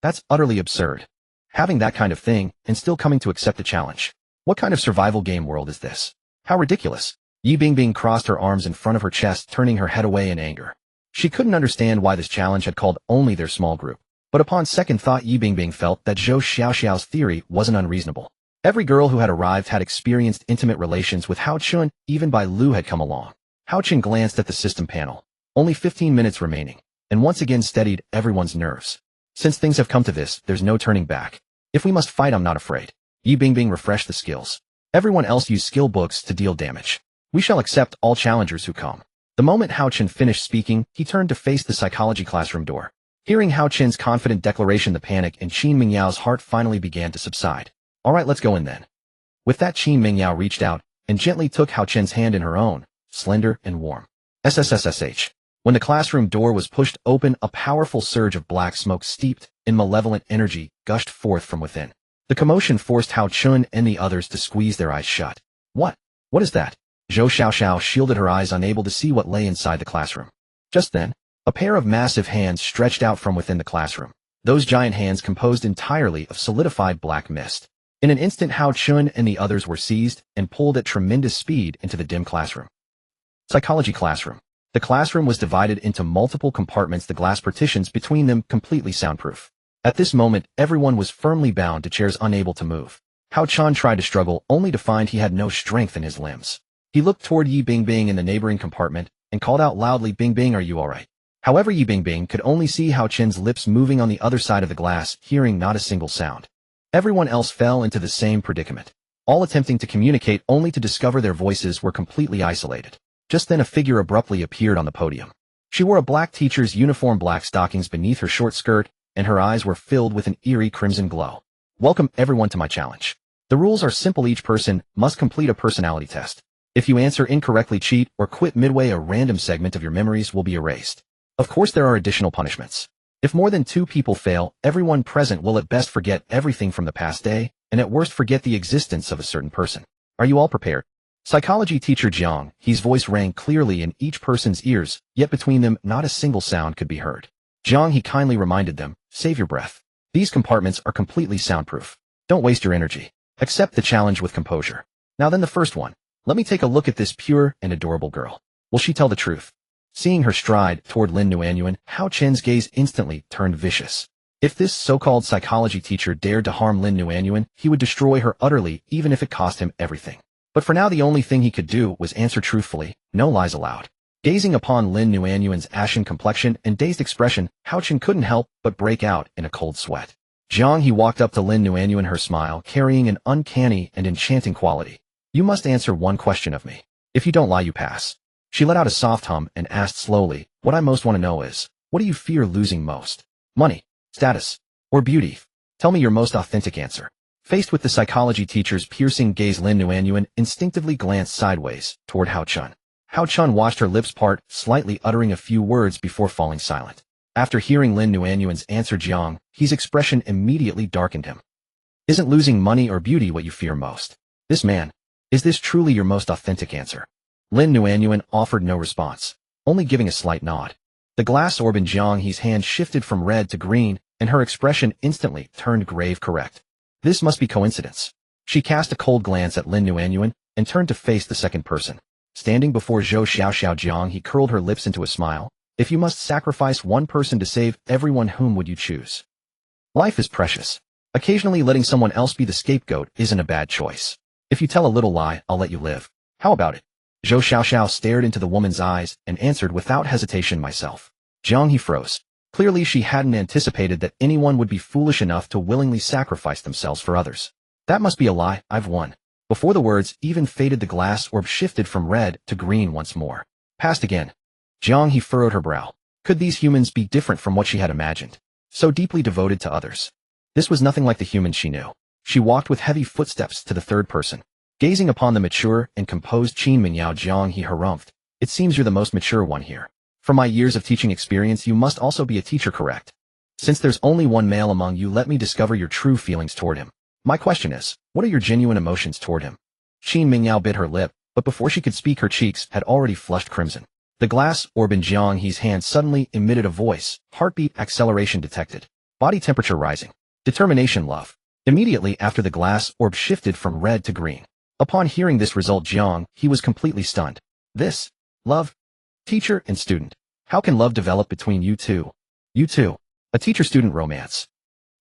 That's utterly absurd. Having that kind of thing and still coming to accept the challenge. What kind of survival game world is this? How ridiculous. Yi Bingbing crossed her arms in front of her chest, turning her head away in anger. She couldn't understand why this challenge had called only their small group. But upon second thought, Yi Bingbing felt that Zhou Xiaoxiao's theory wasn't unreasonable. Every girl who had arrived had experienced intimate relations with Hao Chun, even Bai Lu had come along. Hao Chun glanced at the system panel. Only 15 minutes remaining, and once again steadied everyone's nerves. Since things have come to this, there's no turning back. If we must fight, I'm not afraid. Yi Bingbing refreshed the skills. Everyone else used skill books to deal damage. We shall accept all challengers who come. The moment Hao Chun finished speaking, he turned to face the psychology classroom door. Hearing Hao Chun's confident declaration, the panic in Qin Mingyao's heart finally began to subside. All right, let's go in then. With that, Qin Mingyao reached out and gently took Hao Chun's hand in her own, slender and warm. SSSSH. When the classroom door was pushed open, a powerful surge of black smoke steeped in malevolent energy gushed forth from within. The commotion forced Hao Chun and the others to squeeze their eyes shut. What? What is that? Zhou Xiaoxiao shielded her eyes, unable to see what lay inside the classroom. Just then, a pair of massive hands stretched out from within the classroom. Those giant hands composed entirely of solidified black mist. In an instant, Hao Chun and the others were seized and pulled at tremendous speed into the dim classroom. Psychology classroom. The classroom was divided into multiple compartments, the glass partitions between them completely soundproof. At this moment, everyone was firmly bound to chairs, unable to move. Hao Chun tried to struggle, only to find he had no strength in his limbs. He looked toward Yi Bingbing in the neighboring compartment and called out loudly, "Bingbing, are you all right?" However, Yi Bingbing could only see Hao Chun's lips moving on the other side of the glass, hearing not a single sound. Everyone else fell into the same predicament, all attempting to communicate only to discover their voices were completely isolated. Just then a figure abruptly appeared on the podium. She wore a black teacher's uniform, black stockings beneath her short skirt, and her eyes were filled with an eerie crimson glow. Welcome everyone to my challenge. The rules are simple. Each person must complete a personality test. If you answer incorrectly, cheat, or quit midway, a random segment of your memories will be erased. Of course, there are additional punishments. If more than 2 people fail, everyone present will at best forget everything from the past day, and at worst forget the existence of a certain person. Are you all prepared? Psychology teacher Jiang, his voice rang clearly in each person's ears, yet between them not a single sound could be heard. Jiang, he kindly reminded them, save your breath. These compartments are completely soundproof. Don't waste your energy. Accept the challenge with composure. Now then, the first one. Let me take a look at this pure and adorable girl. Will she tell the truth? Seeing her stride toward Lin Nuanyuan, Hao Chun's gaze instantly turned vicious. If this so-called psychology teacher dared to harm Lin Nuanyuan, he would destroy her utterly, even if it cost him everything. But for now, the only thing he could do was answer truthfully, no lies allowed. Gazing upon Lin Nuanyuan's ashen complexion and dazed expression, Hao Chun couldn't help but break out in a cold sweat. Jiang, he walked up to Lin Nuanyuan, her smile carrying an uncanny and enchanting quality. You must answer one question of me. If you don't lie, you pass. She let out a soft hum and asked slowly, what I most want to know is, what do you fear losing most? Money, status, or beauty? Tell me your most authentic answer. Faced with the psychology teacher's piercing gaze, Lin Nuanyuan instinctively glanced sideways toward Hao Chun. Hao Chun watched her lips part, slightly uttering a few words before falling silent. After hearing Lin Nuanyuan's answer, Jiang, his expression immediately darkened him. Isn't losing money or beauty what you fear most? This man, is this truly your most authentic answer? Lin Nuanyuan offered no response, only giving a slight nod. The glass orb in Jiang He's hand shifted from red to green, and her expression instantly turned grave. Correct. This must be coincidence. She cast a cold glance at Lin Nuanyuan and turned to face the second person. Standing before Zhou Xiaoxiao, Jiang He curled her lips into a smile. If you must sacrifice one person to save everyone, whom would you choose? Life is precious. Occasionally letting someone else be the scapegoat isn't a bad choice. If you tell a little lie, I'll let you live. How about it? Zhou Xiaoxiao stared into the woman's eyes and answered without hesitation, myself. Jiang He froze. Clearly she hadn't anticipated that anyone would be foolish enough to willingly sacrifice themselves for others. That must be a lie. I've won. Before the words even faded, the glass orb shifted from red to green once more. Passed again. Jiang He furrowed her brow. Could these humans be different from what she had imagined? So deeply devoted to others. This was nothing like the humans she knew. She walked with heavy footsteps to the third person. Gazing upon the mature and composed Qin Mingyao, Jiang He harumphed. It seems you're the most mature one here. From my years of teaching experience, you must also be a teacher, correct? Since there's only one male among you, let me discover your true feelings toward him. My question is, what are your genuine emotions toward him? Qin Mingyao bit her lip, but before she could speak, her cheeks had already flushed crimson. The glass orb in Jiang He's hand suddenly emitted a voice, heartbeat acceleration detected, body temperature rising, determination, love. Immediately after, the glass orb shifted from red to green. Upon hearing this result, Jiang He was completely stunned. This? Love? Teacher and student. How can love develop between you two? You two. A teacher-student romance.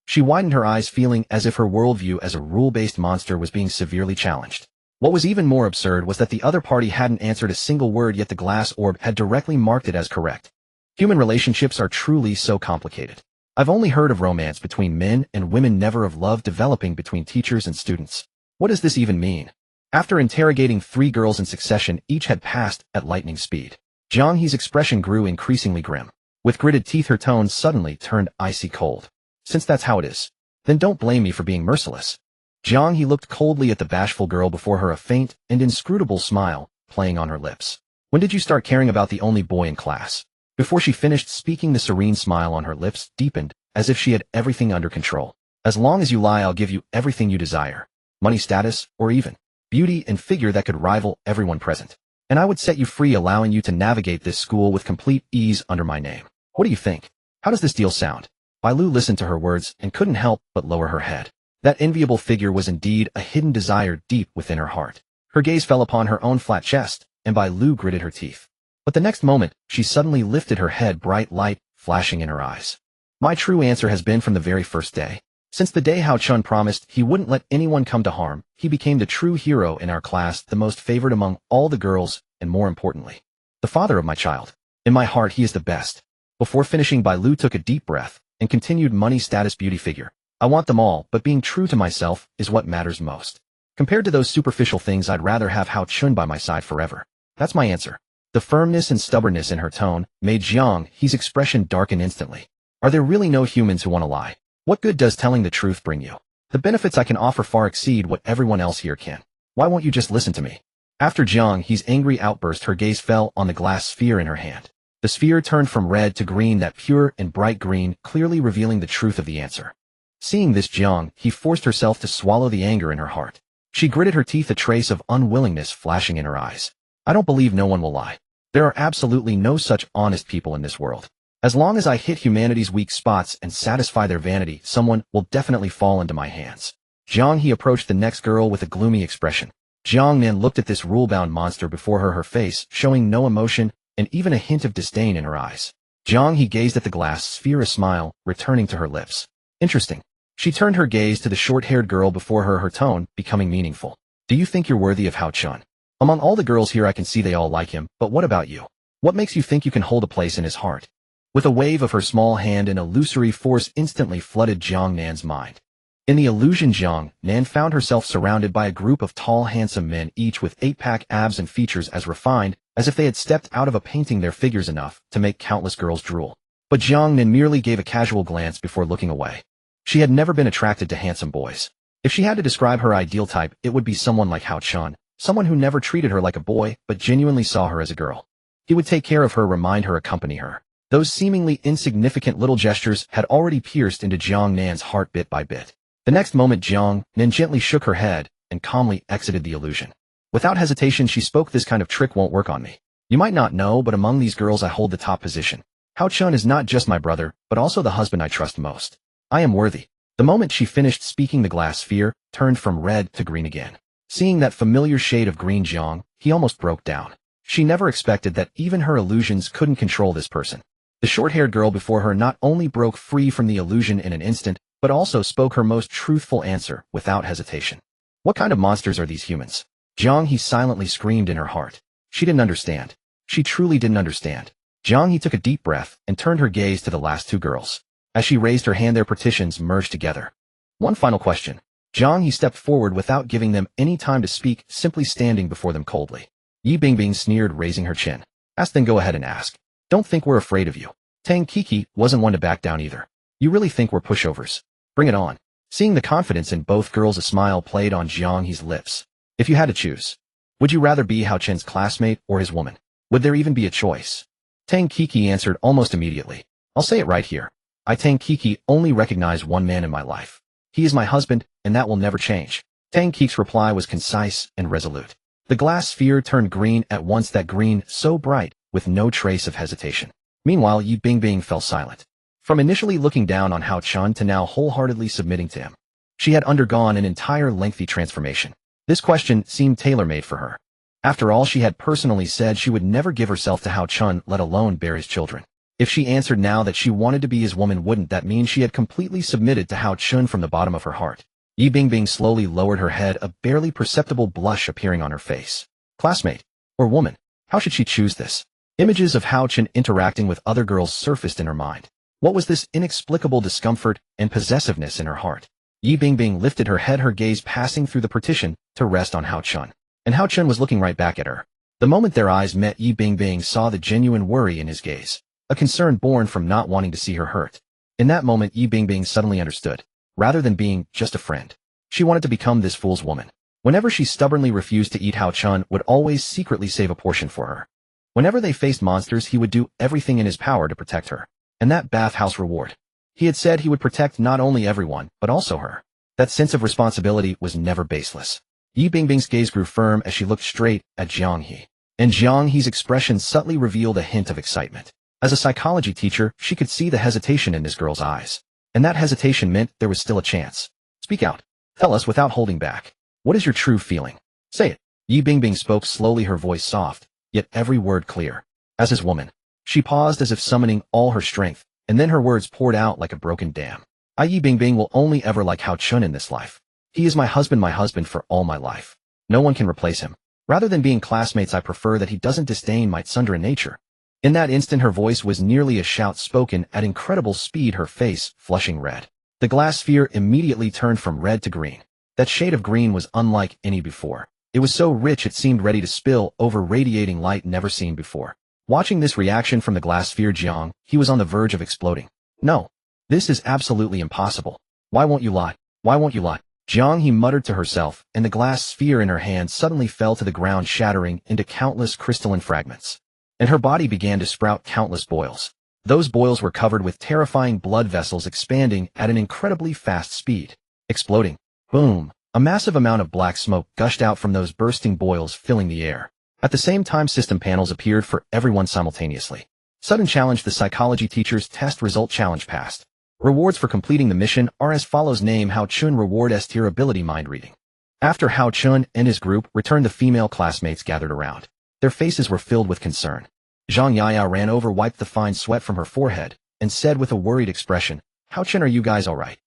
She widened her eyes, feeling as if her worldview as a rule-based monster was being severely challenged. What was even more absurd was that the other party hadn't answered a single word, yet the glass orb had directly marked it as correct. Human relationships are truly so complicated. I've only heard of romance between men and women, never of love developing between teachers and students. What does this even mean? After interrogating 3 girls in succession, each had passed at lightning speed. Jiang He's expression grew increasingly grim. With gritted teeth, her tone suddenly turned icy cold. Since that's how it is, then don't blame me for being merciless. Jiang He looked coldly at the bashful girl before her, a faint and inscrutable smile playing on her lips. When did you start caring about the only boy in class? Before she finished speaking, the serene smile on her lips deepened, as if she had everything under control. As long as you lie, I'll give you everything you desire. Money, status, or even beauty and figure that could rival everyone present. And I would set you free, allowing you to navigate this school with complete ease under my name. What do you think? How does this deal sound? Bai Lu listened to her words and couldn't help but lower her head. That enviable figure was indeed a hidden desire deep within her heart. Her gaze fell upon her own flat chest, and Bai Lu gritted her teeth. But the next moment, she suddenly lifted her head, bright light flashing in her eyes. My true answer has been from the very first day. Since the day Hao Chun promised he wouldn't let anyone come to harm, he became the true hero in our class, the most favored among all the girls, and more importantly, the father of my child. In my heart, he is the best. Before finishing, Bai Lu took a deep breath and continued, money, status, beauty, figure. I want them all, but being true to myself is what matters most. Compared to those superficial things, I'd rather have Hao Chun by my side forever. That's my answer. The firmness and stubbornness in her tone made Jiang He's expression darken instantly. Are there really no humans who want to lie? What good does telling the truth bring you? The benefits I can offer far exceed what everyone else here can. Why won't you just listen to me? After Jiang He's angry outburst, her gaze fell on the glass sphere in her hand. The sphere turned from red to green, that pure and bright green, clearly revealing the truth of the answer. Seeing this, Jiang He forced herself to swallow the anger in her heart. She gritted her teeth, a trace of unwillingness flashing in her eyes. I don't believe no one will lie. There are absolutely no such honest people in this world. As long as I hit humanity's weak spots and satisfy their vanity, someone will definitely fall into my hands. Jiang He approached the next girl with a gloomy expression. Jiang Nan looked at this rule-bound monster before her, her face showing no emotion and even a hint of disdain in her eyes. Jiang He gazed at the glass sphere, a smile returning to her lips. Interesting. She turned her gaze to the short-haired girl before her, her tone becoming meaningful. Do you think you're worthy of Hao Chun? Among all the girls here, I can see they all like him, but what about you? What makes you think you can hold a place in his heart? With a wave of her small hand, an illusory force instantly flooded Jiang Nan's mind. In the illusion, Jiang Nan found herself surrounded by a group of tall, handsome men, each with 8-pack abs and features as refined as if they had stepped out of a painting, their figures enough to make countless girls drool. But Jiang Nan merely gave a casual glance before looking away. She had never been attracted to handsome boys. If she had to describe her ideal type, it would be someone like Hao Chun, someone who never treated her like a boy but genuinely saw her as a girl. He would take care of her, remind her, accompany her. Those seemingly insignificant little gestures had already pierced into Jiang Nan's heart bit by bit. The next moment, Jiang Nan gently shook her head and calmly exited the illusion. Without hesitation, she spoke, this kind of trick won't work on me. You might not know, but among these girls I hold the top position. Hao Chun is not just my brother, but also the husband I trust most. I am worthy. The moment she finished speaking, the glass sphere turned from red to green again. Seeing that familiar shade of green, Jiang He almost broke down. She never expected that even her illusions couldn't control this person. The short-haired girl before her not only broke free from the illusion in an instant, but also spoke her most truthful answer without hesitation. What kind of monsters are these humans? Jiang He silently screamed in her heart. She didn't understand. She truly didn't understand. Jiang He took a deep breath and turned her gaze to the last 2 girls. As she raised her hand, their petitions merged together. One final question. Jiang He stepped forward without giving them any time to speak, simply standing before them coldly. Yi Bingbing sneered, raising her chin. Ask, then go ahead and ask. Don't think we're afraid of you. Tang Kiki wasn't one to back down either. You really think we're pushovers? Bring it on. Seeing the confidence in both girls, a smile played on Jiang He's lips. If you had to choose, would you rather be Hao Chun's classmate or his woman? Would there even be a choice? Tang Kiki answered almost immediately. I'll say it right here. I, Tang Kiki, only recognize one man in my life. He is my husband, and that will never change. Tang Kiki's reply was concise and resolute. The glass sphere turned green at once, that green so bright, with no trace of hesitation. Meanwhile, Yi Bingbing fell silent. From initially looking down on Hao Chun to now wholeheartedly submitting to him, she had undergone an entire lengthy transformation. This question seemed tailor-made for her. After all, she had personally said she would never give herself to Hao Chun, let alone bear his children. If she answered now that she wanted to be his woman, wouldn't that mean she had completely submitted to Hao Chun from the bottom of her heart? Yi Bingbing slowly lowered her head, a barely perceptible blush appearing on her face. Classmate. Or woman. How should she choose this? Images of Hao Chun interacting with other girls surfaced in her mind. What was this inexplicable discomfort and possessiveness in her heart? Yi Bingbing lifted her head, her gaze passing through the partition to rest on Hao Chun. And Hao Chun was looking right back at her. The moment their eyes met, Yi Bingbing saw the genuine worry in his gaze, a concern born from not wanting to see her hurt. In that moment, Yi Bingbing suddenly understood. Rather than being just a friend, she wanted to become this fool's woman. Whenever she stubbornly refused to eat, Hao Chun would always secretly save a portion for her. Whenever they faced monsters, he would do everything in his power to protect her. And that bathhouse reward. He had said he would protect not only everyone, but also her. That sense of responsibility was never baseless. Yi Bingbing's gaze grew firm as she looked straight at Jiang He. And Jiang He's expression subtly revealed a hint of excitement. As a psychology teacher, she could see the hesitation in this girl's eyes. And that hesitation meant there was still a chance. Speak out. Tell us without holding back. What is your true feeling? Say it. Yi Bingbing spoke slowly, her voice soft, yet every word clear. As his woman, she paused as if summoning all her strength, and then her words poured out like a broken dam. Yi Bingbing will only ever like Hao Chun in this life. He is my husband for all my life. No one can replace him. Rather than being classmates, I prefer that he doesn't disdain my tsundere nature. In that instant, her voice was nearly a shout spoken at incredible speed, her face flushing red. The glass sphere immediately turned from red to green. That shade of green was unlike any before. It was so rich it seemed ready to spill over, radiating light never seen before. Watching this reaction from the glass sphere, Jiang He was on the verge of exploding. No. This is absolutely impossible. Why won't you lie? Why won't you lie? Jiang He muttered to herself, and the glass sphere in her hand suddenly fell to the ground, shattering into countless crystalline fragments. And her body began to sprout countless boils. Those boils were covered with terrifying blood vessels expanding at an incredibly fast speed. Exploding. Boom. A massive amount of black smoke gushed out from those bursting boils, filling the air. At the same time, system panels appeared for everyone simultaneously. Sudden challenge: the psychology teacher's test result challenge passed. Rewards for completing the mission are as follows. Name: Hao Chun. Reward: S tier ability, mind reading. After Hao Chun and his group returned, the female classmates gathered around. Their faces were filled with concern. Zhang Yaya ran over, wiped the fine sweat from her forehead, and said with a worried expression, "Hao Chun, are you guys all right?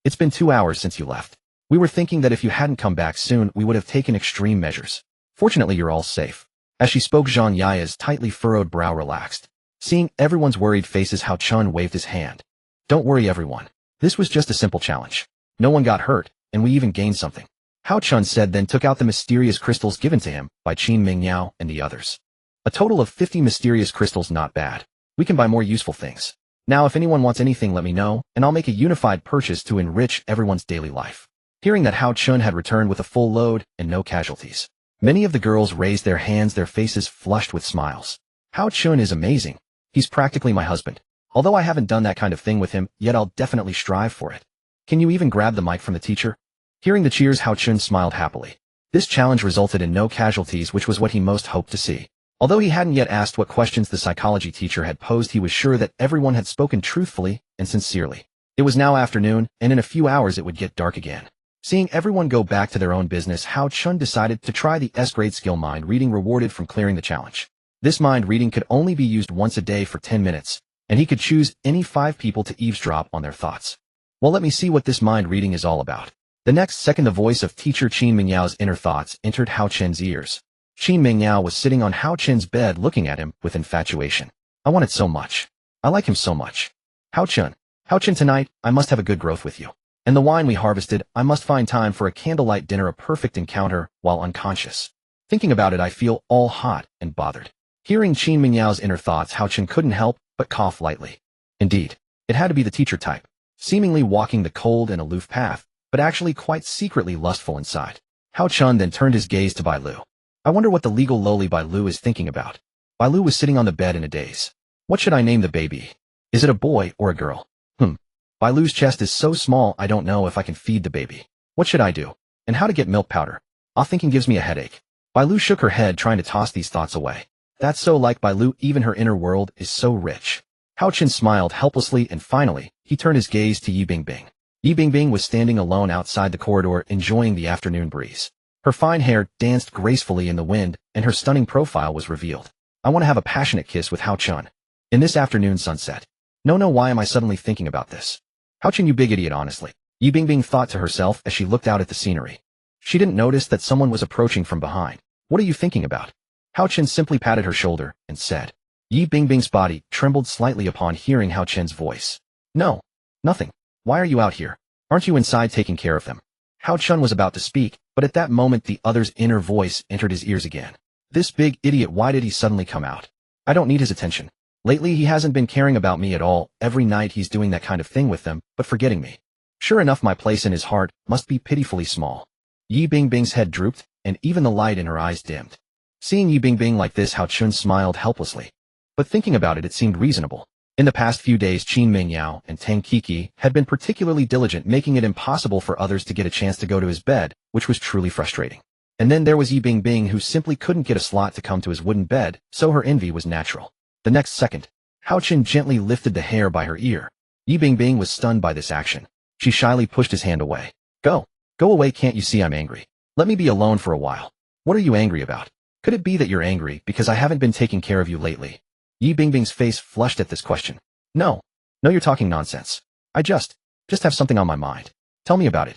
It's been 2 hours since you left. We were thinking that if you hadn't come back soon, we would have taken extreme measures. Fortunately, you're all safe." As she spoke, Zhang Yaya's tightly furrowed brow relaxed. Seeing everyone's worried faces, Hao Chun waved his hand. "Don't worry, everyone. This was just a simple challenge. No one got hurt, and we even gained something." Hao Chun said, then took out the mysterious crystals given to him by Qin Mingyao and the others. A total of 50 mysterious crystals. Not bad. We can buy more useful things. Now, if anyone wants anything, let me know, and I'll make a unified purchase to enrich everyone's daily life. Hearing that Hao Chun had returned with a full load and no casualties, many of the girls raised their hands, their faces flushed with smiles. Hao Chun is amazing. He's practically my husband. Although I haven't done that kind of thing with him, yet I'll definitely strive for it. Can you even grab the mic from the teacher? Hearing the cheers, Hao Chun smiled happily. This challenge resulted in no casualties, which was what he most hoped to see. Although he hadn't yet asked what questions the psychology teacher had posed, he was sure that everyone had spoken truthfully and sincerely. It was now afternoon, and in a few hours it would get dark again. Seeing everyone go back to their own business, Hao Chun decided to try the S-grade skill mind reading rewarded from clearing the challenge. This mind reading could only be used once a day for 10 minutes, and he could choose any 5 people to eavesdrop on their thoughts. Well, let me see what this mind reading is all about. The next second, the voice of teacher Qin Mingyao's inner thoughts entered Hao Chun's ears. Qin Mingyao was sitting on Hao Chun's bed looking at him with infatuation. I want it so much. I like him so much. Hao Chun, tonight, I must have a good growth with you. And the wine we harvested, I must find time for a candlelight dinner, a perfect encounter while unconscious. Thinking about it, I feel all hot and bothered. Hearing Qin Mingyao's inner thoughts, Hao Chun couldn't help but cough lightly. Indeed, it had to be the teacher type, seemingly walking the cold and aloof path, but actually quite secretly lustful inside. Hao Chun then turned his gaze to Bai Lu. I wonder what the legal lowly Bai Lu is thinking about. Bai Lu was sitting on the bed in a daze. What should I name the baby? Is it a boy or a girl? Bai Lu's chest is so small, I don't know if I can feed the baby. What should I do? And how to get milk powder? Thinking gives me a headache. Bai Lu shook her head, trying to toss these thoughts away. That's so like Bai Lu, even her inner world is so rich. Hao Chun smiled helplessly, and finally, he turned his gaze to Yi Bingbing. Yi Bingbing was standing alone outside the corridor, enjoying the afternoon breeze. Her fine hair danced gracefully in the wind, and her stunning profile was revealed. I want to have a passionate kiss with Hao Chun. In this afternoon sunset. No, why am I suddenly thinking about this? Hao Chun, you big idiot, honestly. Yi Bingbing thought to herself as she looked out at the scenery. She didn't notice that someone was approaching from behind. What are you thinking about? Hao Chun simply patted her shoulder and said. Yi Bingbing's body trembled slightly upon hearing Hao Chun's voice. No. Nothing. Why are you out here? Aren't you inside taking care of them? Hao Chun was about to speak, but at that moment the other's inner voice entered his ears again. This big idiot, why did he suddenly come out? I don't need his attention. Lately he hasn't been caring about me at all. Every night he's doing that kind of thing with them, but forgetting me. Sure enough, my place in his heart must be pitifully small. Yi Bingbing's head drooped, and even the light in her eyes dimmed. Seeing Yi Bingbing like this, Hao Chun smiled helplessly. But thinking about it seemed reasonable. In the past few days, Qin Mingyao and Tang Kiki had been particularly diligent, making it impossible for others to get a chance to go to his bed, which was truly frustrating. And then there was Yi Bingbing, who simply couldn't get a slot to come to his wooden bed, so her envy was natural. The next second, Hao Chun gently lifted the hair by her ear. Yi Bingbing was stunned by this action. She shyly pushed his hand away. Go away, can't you see I'm angry? Let me be alone for a while. What are you angry about? Could it be that you're angry because I haven't been taking care of you lately? Yi Bingbing's face flushed at this question. No, you're talking nonsense. I just have something on my mind. Tell me about it.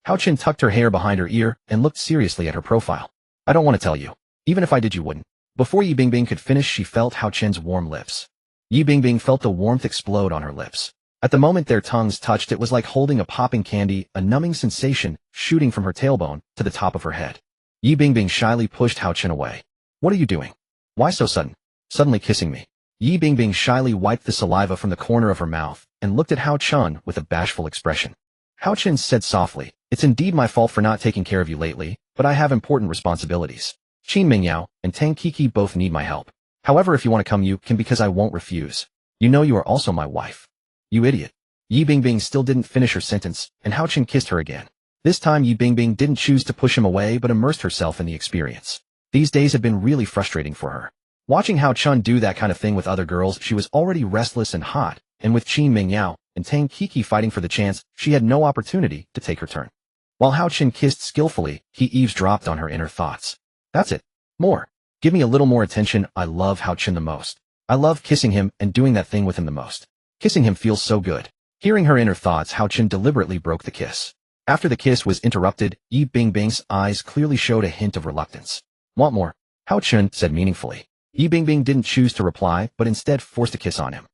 Hao Chun tucked her hair behind her ear and looked seriously at her profile. I don't want to tell you. Even if I did, you wouldn't. Before Yi Bingbing could finish, she felt Hao Chun's warm lips. Yi Bingbing felt the warmth explode on her lips. At the moment their tongues touched, it was like holding a popping candy, a numbing sensation shooting from her tailbone to the top of her head. Yi Bingbing shyly pushed Hao Chun away. What are you doing? Why so sudden? Suddenly kissing me. Yi Bingbing shyly wiped the saliva from the corner of her mouth and looked at Hao Chun with a bashful expression. Hao Chun said softly, It's indeed my fault for not taking care of you lately, but I have important responsibilities. Qin Mingyao and Tang Kiki both need my help. However, if you want to come, you can, because I won't refuse. You know you are also my wife. You idiot. Yi Bingbing still didn't finish her sentence, and Hao Chun kissed her again. This time Yi Bingbing didn't choose to push him away but immersed herself in the experience. These days had been really frustrating for her. Watching Hao Chun do that kind of thing with other girls, she was already restless and hot, and with Qin Mingyao and Tang Kiki fighting for the chance, she had no opportunity to take her turn. While Hao Chun kissed skillfully, he eavesdropped on her inner thoughts. That's it. More. Give me a little more attention. I love Hao Chun the most. I love kissing him and doing that thing with him the most. Kissing him feels so good. Hearing her inner thoughts, Hao Chun deliberately broke the kiss. After the kiss was interrupted, Yi Bingbing's eyes clearly showed a hint of reluctance. Want more? Hao Chun said meaningfully. Yi Bingbing didn't choose to reply, but instead forced a kiss on him.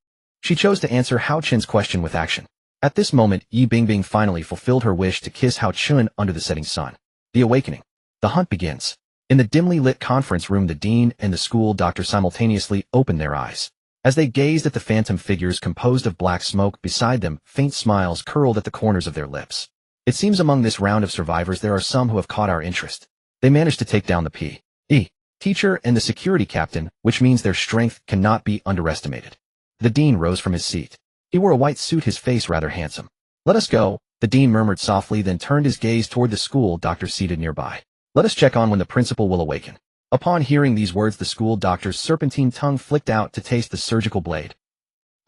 She chose to answer Hao Chun's question with action. At this moment, Yi Bingbing finally fulfilled her wish to kiss Hao Chun under the setting sun. The awakening. The hunt begins. In the dimly lit conference room, the dean and the school doctor simultaneously opened their eyes. As they gazed at the phantom figures composed of black smoke beside them, faint smiles curled at the corners of their lips. It seems among this round of survivors there are some who have caught our interest. They managed to take down the P.E. teacher and the security captain, which means their strength cannot be underestimated. The dean rose from his seat. He wore a white suit, his face rather handsome. Let us go, the dean murmured softly, then turned his gaze toward the school doctor seated nearby. Let us check on when the principal will awaken. Upon hearing these words, the school doctor's serpentine tongue flicked out to taste the surgical blade.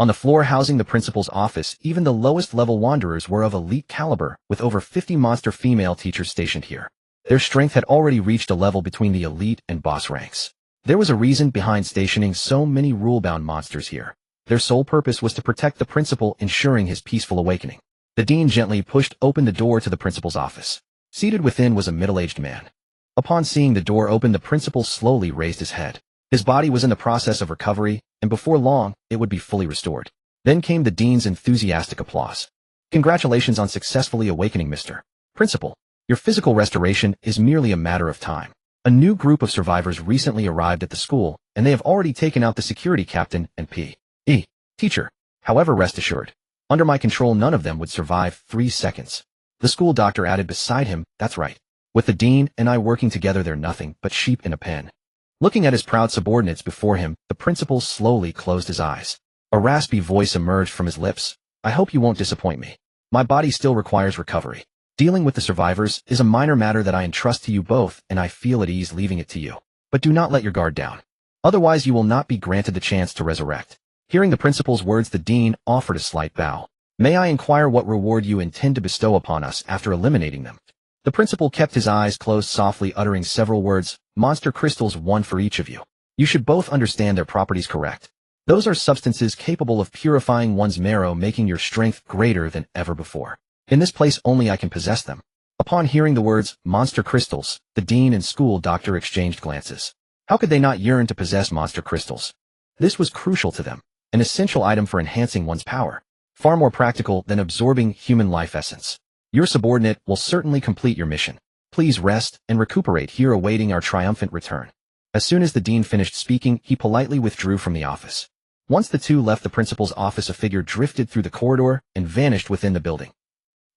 On the floor housing the principal's office, even the lowest level wanderers were of elite caliber, with over 50 monster female teachers stationed here. Their strength had already reached a level between the elite and boss ranks. There was a reason behind stationing so many rule-bound monsters here. Their sole purpose was to protect the principal, ensuring his peaceful awakening. The dean gently pushed open the door to the principal's office. Seated within was a middle-aged man. Upon seeing the door open, the principal slowly raised his head. His body was in the process of recovery, and before long, it would be fully restored. Then came the dean's enthusiastic applause. Congratulations on successfully awakening, Mr. Principal. Your physical restoration is merely a matter of time. A new group of survivors recently arrived at the school, and they have already taken out the security captain and P.E. teacher. However, rest assured, under my control none of them would survive 3 seconds. The school doctor added beside him, that's right. With the dean and I working together, they're nothing but sheep in a pen. Looking at his proud subordinates before him, the principal slowly closed his eyes. A raspy voice emerged from his lips. I hope you won't disappoint me. My body still requires recovery. Dealing with the survivors is a minor matter that I entrust to you both, and I feel at ease leaving it to you. But do not let your guard down. Otherwise you will not be granted the chance to resurrect. Hearing the principal's words, the dean offered a slight bow. May I inquire what reward you intend to bestow upon us after eliminating them? The principal kept his eyes closed, softly uttering several words. Monster crystals, one for each of you. You should both understand their properties correct. Those are substances capable of purifying one's marrow, making your strength greater than ever before. In this place only I can possess them. Upon hearing the words, monster crystals, the dean and school doctor exchanged glances. How could they not yearn to possess monster crystals? This was crucial to them, an essential item for enhancing one's power, far more practical than absorbing human life essence. Your subordinate will certainly complete your mission. Please rest and recuperate here, awaiting our triumphant return. As soon as the dean finished speaking, he politely withdrew from the office. Once the two left the principal's office, a figure drifted through the corridor and vanished within the building.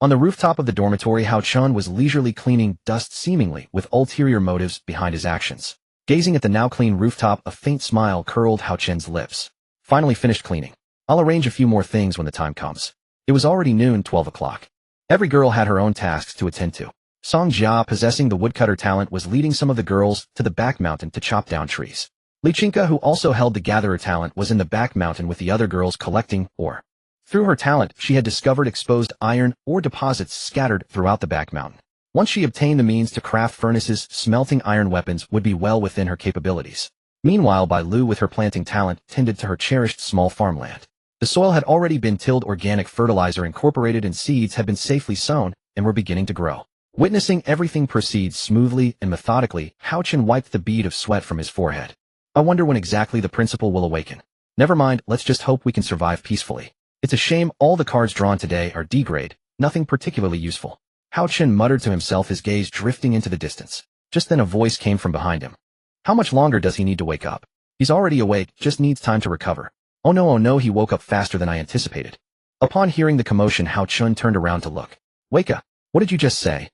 On the rooftop of the dormitory, Hao Chun was leisurely cleaning dust, seemingly with ulterior motives behind his actions. Gazing at the now clean rooftop, a faint smile curled Hao Chun's lips. Finally finished cleaning. I'll arrange a few more things when the time comes. It was already noon, 12 o'clock. Every girl had her own tasks to attend to. Song Jia, possessing the woodcutter talent, was leading some of the girls to the back mountain to chop down trees. Li Chinka, who also held the gatherer talent, was in the back mountain with the other girls collecting ore. Through her talent, she had discovered exposed iron ore deposits scattered throughout the back mountain. Once she obtained the means to craft furnaces, smelting iron weapons would be well within her capabilities. Meanwhile, Bai Lu, with her planting talent, tended to her cherished small farmland. The soil had already been tilled, organic fertilizer incorporated, and seeds had been safely sown and were beginning to grow. Witnessing everything proceed smoothly and methodically, Hao Chun wiped the bead of sweat from his forehead. I wonder when exactly the principal will awaken. Never mind, let's just hope we can survive peacefully. It's a shame all the cards drawn today are D-grade, nothing particularly useful. Hao Chun muttered to himself, his gaze drifting into the distance. Just then a voice came from behind him. How much longer does he need to wake up? He's already awake, just needs time to recover. Oh no, he woke up faster than I anticipated. Upon hearing the commotion, Hao Chun turned around to look. Weika, what did you just say?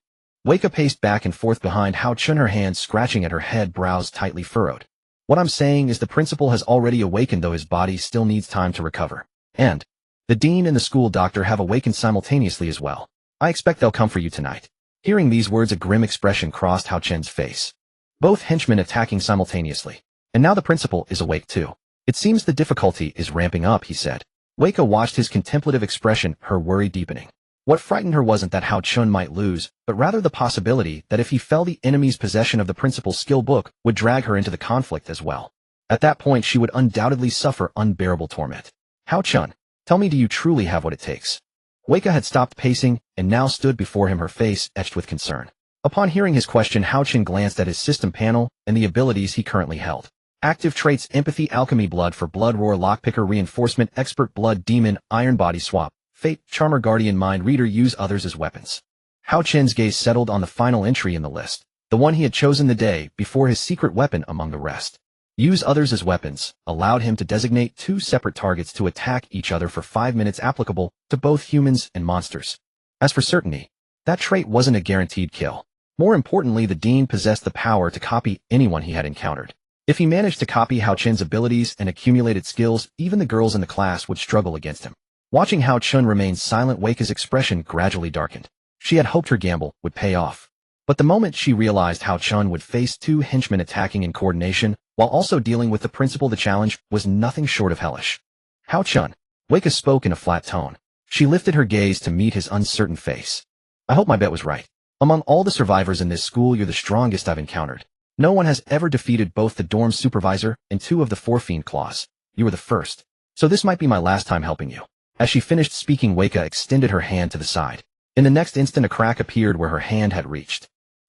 Weika paced back and forth behind Hao Chun, her hands scratching at her head, brows tightly furrowed. What I'm saying is the principal has already awakened, though his body still needs time to recover. And the dean and the school doctor have awakened simultaneously as well. I expect they'll come for you tonight. Hearing these words, a grim expression crossed Hao Chun's face. Both henchmen attacking simultaneously. And now the principal is awake too. It seems the difficulty is ramping up, he said. Weika watched his contemplative expression, her worry deepening. What frightened her wasn't that Hao Chun might lose, but rather the possibility that if he fell, the enemy's possession of the principal's skill book would drag her into the conflict as well. At that point, she would undoubtedly suffer unbearable torment. Hao Chun, tell me, do you truly have what it takes? Weika had stopped pacing and now stood before him, her face etched with concern. Upon hearing his question, Hao Chun glanced at his system panel and the abilities he currently held. Active traits: empathy, alchemy, blood for blood, roar, lockpicker, reinforcement, expert, blood, demon, iron, body swap, fate, charmer, guardian, mind reader, use others as weapons. Hao Chun's gaze settled on the final entry in the list, the one he had chosen the day before, his secret weapon among the rest. Use others as weapons allowed him to designate two separate targets to attack each other for 5 minutes, applicable to both humans and monsters. As for certainty, that trait wasn't a guaranteed kill. More importantly, the dean possessed the power to copy anyone he had encountered. If he managed to copy Hao Chun's abilities and accumulated skills, even the girls in the class would struggle against him. Watching Hao Chun remain silent, Weika's expression gradually darkened. She had hoped her gamble would pay off. But the moment she realized Hao Chun would face two henchmen attacking in coordination, while also dealing with the principal, the challenge was nothing short of hellish. Hao Chun, Weika spoke in a flat tone. She lifted her gaze to meet his uncertain face. I hope my bet was right. Among all the survivors in this school, you're the strongest I've encountered. No one has ever defeated both the dorm supervisor and 2 of the 4 fiend claws. You were the first. So this might be my last time helping you. As she finished speaking, Weika extended her hand to the side. In the next instant, a crack appeared where her hand had reached.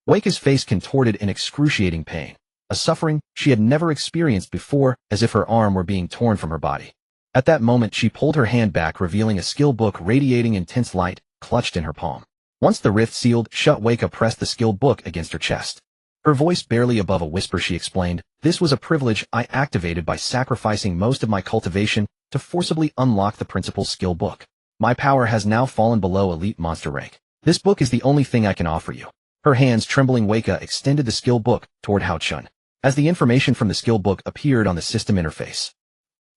Weika's face contorted in excruciating pain, a suffering she had never experienced before, as if her arm were being torn from her body. At that moment, she pulled her hand back, revealing a skill book radiating intense light, clutched in her palm. Once the rift sealed shut, Weika pressed the skill book against her chest. Her voice barely above a whisper, she explained, "This was a privilege I activated by sacrificing most of my cultivation to forcibly unlock the principal's skill book. My power has now fallen below elite monster rank. This book is the only thing I can offer you." Her hands trembling, Weika extended the skill book toward Hao Chun. As the information from the skill book appeared on the system interface,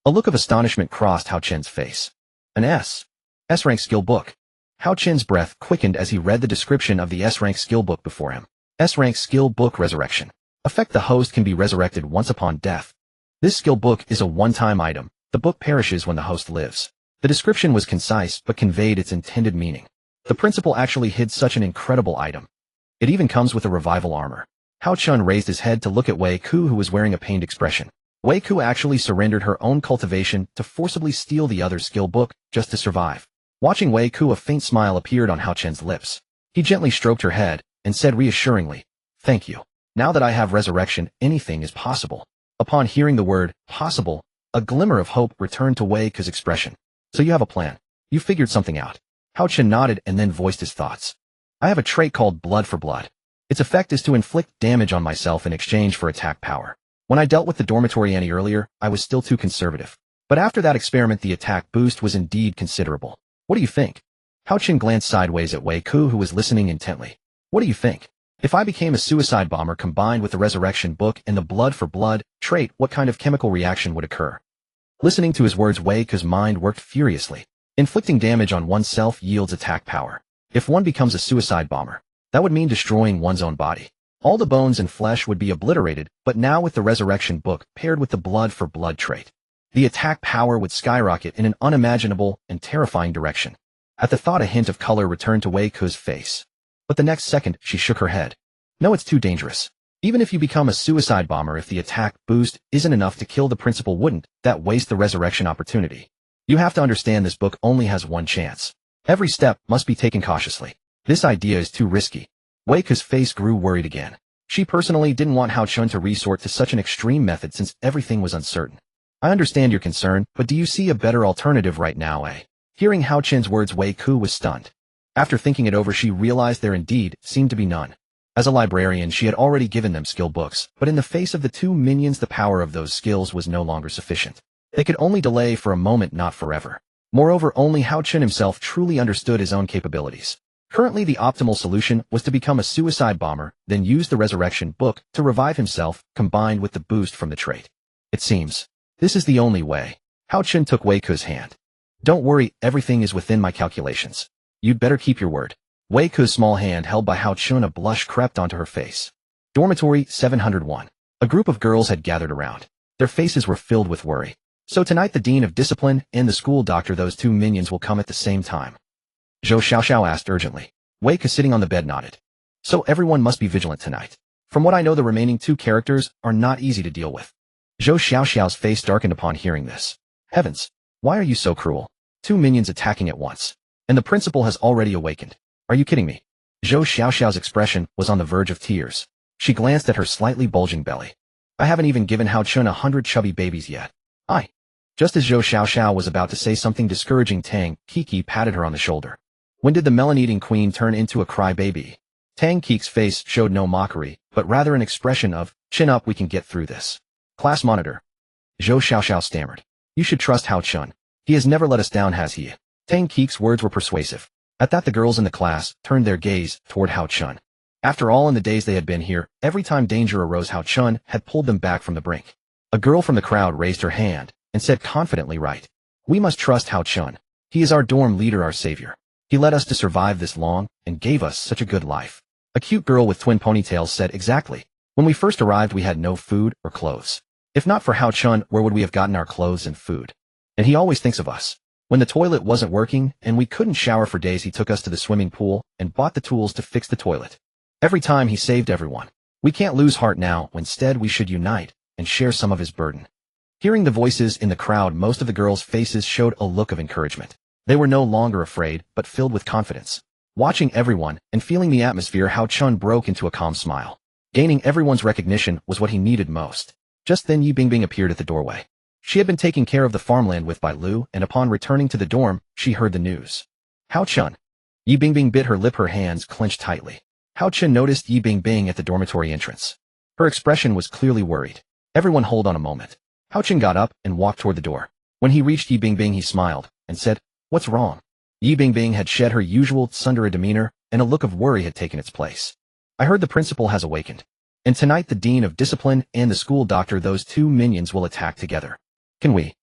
a look of astonishment crossed Hao Chun's face. An S-rank skill book. Hao Chun's breath quickened as he read the description of the S-rank skill book before him. S-rank skill book resurrection. Effect: the host can be resurrected once upon death. This skill book is a one-time item. The book perishes when the host lives. The description was concise but conveyed its intended meaning. The principal actually hid such an incredible item. It even comes with a revival armor. Hao Chun raised his head to look at Wei Ku, who was wearing a pained expression. Wei Ku actually surrendered her own cultivation to forcibly steal the other's skill book just to survive. Watching Wei Ku, a faint smile appeared on Hao Chun's lips. He gently stroked her head and said reassuringly, "Thank you. Now that I have resurrection, anything is possible." Upon hearing the word possible, a glimmer of hope returned to Wei Ku's expression. "So you have a plan. You figured something out." Hao Chun nodded and then voiced his thoughts. "I have a trait called blood for blood. Its effect is to inflict damage on myself in exchange for attack power. When I dealt with the dormitory Annie earlier, I was still too conservative. But after that experiment, the attack boost was indeed considerable. What do you think?" Hao Chun glanced sideways at Wei Ku, who was listening intently. "What do you think? If I became a suicide bomber combined with the resurrection book and the blood for blood trait, what kind of chemical reaction would occur?" Listening to his words, Wei Ku's mind worked furiously. Inflicting damage on oneself yields attack power. If one becomes a suicide bomber, that would mean destroying one's own body. All the bones and flesh would be obliterated, but now with the resurrection book paired with the blood for blood trait, the attack power would skyrocket in an unimaginable and terrifying direction. At the thought, a hint of color returned to Wei Ku's face. But the next second, she shook her head. "No, it's too dangerous. Even if you become a suicide bomber, if the attack boost isn't enough to kill the principal, wouldn't that waste the resurrection opportunity? You have to understand, this book only has one chance. Every step must be taken cautiously. This idea is too risky." Wei Ku's face grew worried again. She personally didn't want Hao Chun to resort to such an extreme method since everything was uncertain. "I understand your concern, but do you see a better alternative right now, eh?" Hearing Hao Chun's words, Wei Ku was stunned. After thinking it over, she realized there indeed seemed to be none. As a librarian, she had already given them skill books, but in the face of the two minions, the power of those skills was no longer sufficient. They could only delay for a moment, not forever. Moreover, only Hao Chun himself truly understood his own capabilities. Currently, the optimal solution was to become a suicide bomber, then use the resurrection book to revive himself, combined with the boost from the trait. "It seems this is the only way." Hao Chun took Wei Ku's hand. "Don't worry, everything is within my calculations. You'd better keep your word." Wei Ku's small hand held by Hao Chun, a blush crept onto her face. Dormitory 701. A group of girls had gathered around. Their faces were filled with worry. "So tonight the Dean of Discipline and the school doctor, those two minions, will come at the same time?" Zhou Xiaoxiao asked urgently. Wei Ku, sitting on the bed, nodded. "So everyone must be vigilant tonight. From what I know, the remaining two characters are not easy to deal with." Zhou Xiaoxiao's face darkened upon hearing this. "Heavens, why are you so cruel? Two minions attacking at once. And the principal has already awakened. Are you kidding me?" Zhou Xiaoxiao's expression was on the verge of tears. She glanced at her slightly bulging belly. "I haven't even given Hao Chun 100 chubby babies yet." "I." Just as Zhou Xiaoxiao was about to say something discouraging, Tang Kiki patted her on the shoulder. "When did the melon-eating queen turn into a crybaby?" Tang Kiki's face showed no mockery, but rather an expression of, "Chin up, we can get through this." "Class monitor." Zhou Xiaoxiao stammered. "You should trust Hao Chun. He has never let us down, has he?" Tang Kiki's words were persuasive. At that, the girls in the class turned their gaze toward Hao Chun. After all, in the days they had been here, every time danger arose, Hao Chun had pulled them back from the brink. A girl from the crowd raised her hand and said confidently, "Right. We must trust Hao Chun. He is our dorm leader, our savior. He led us to survive this long and gave us such a good life." A cute girl with twin ponytails said, "Exactly. When we first arrived, we had no food or clothes. If not for Hao Chun, where would we have gotten our clothes and food? And he always thinks of us. When the toilet wasn't working and we couldn't shower for days, he took us to the swimming pool and bought the tools to fix the toilet. Every time he saved everyone. We can't lose heart now. Instead, we should unite and share some of his burden." Hearing the voices in the crowd, most of the girls' faces showed a look of encouragement. They were no longer afraid, but filled with confidence. Watching everyone and feeling the atmosphere, Hao Chun broke into a calm smile. Gaining everyone's recognition was what he needed most. Just then, Yi Bingbing appeared at the doorway. She had been taking care of the farmland with Bai Lu, and upon returning to the dorm, she heard the news. "Hao Chun." Yi Bingbing bit her lip, her hands clenched tightly. Hao Chun noticed Yi Bingbing at the dormitory entrance. Her expression was clearly worried. Everyone hold on a moment. Hao Chun got up and walked toward the door. When he reached Yi Bingbing, he smiled and said, "What's wrong?" Yi Bingbing had shed her usual tsundere demeanor, and a look of worry had taken its place. "I heard the principal has awakened. And tonight the Dean of Discipline and the school doctor, those two minions, will attack together. Can we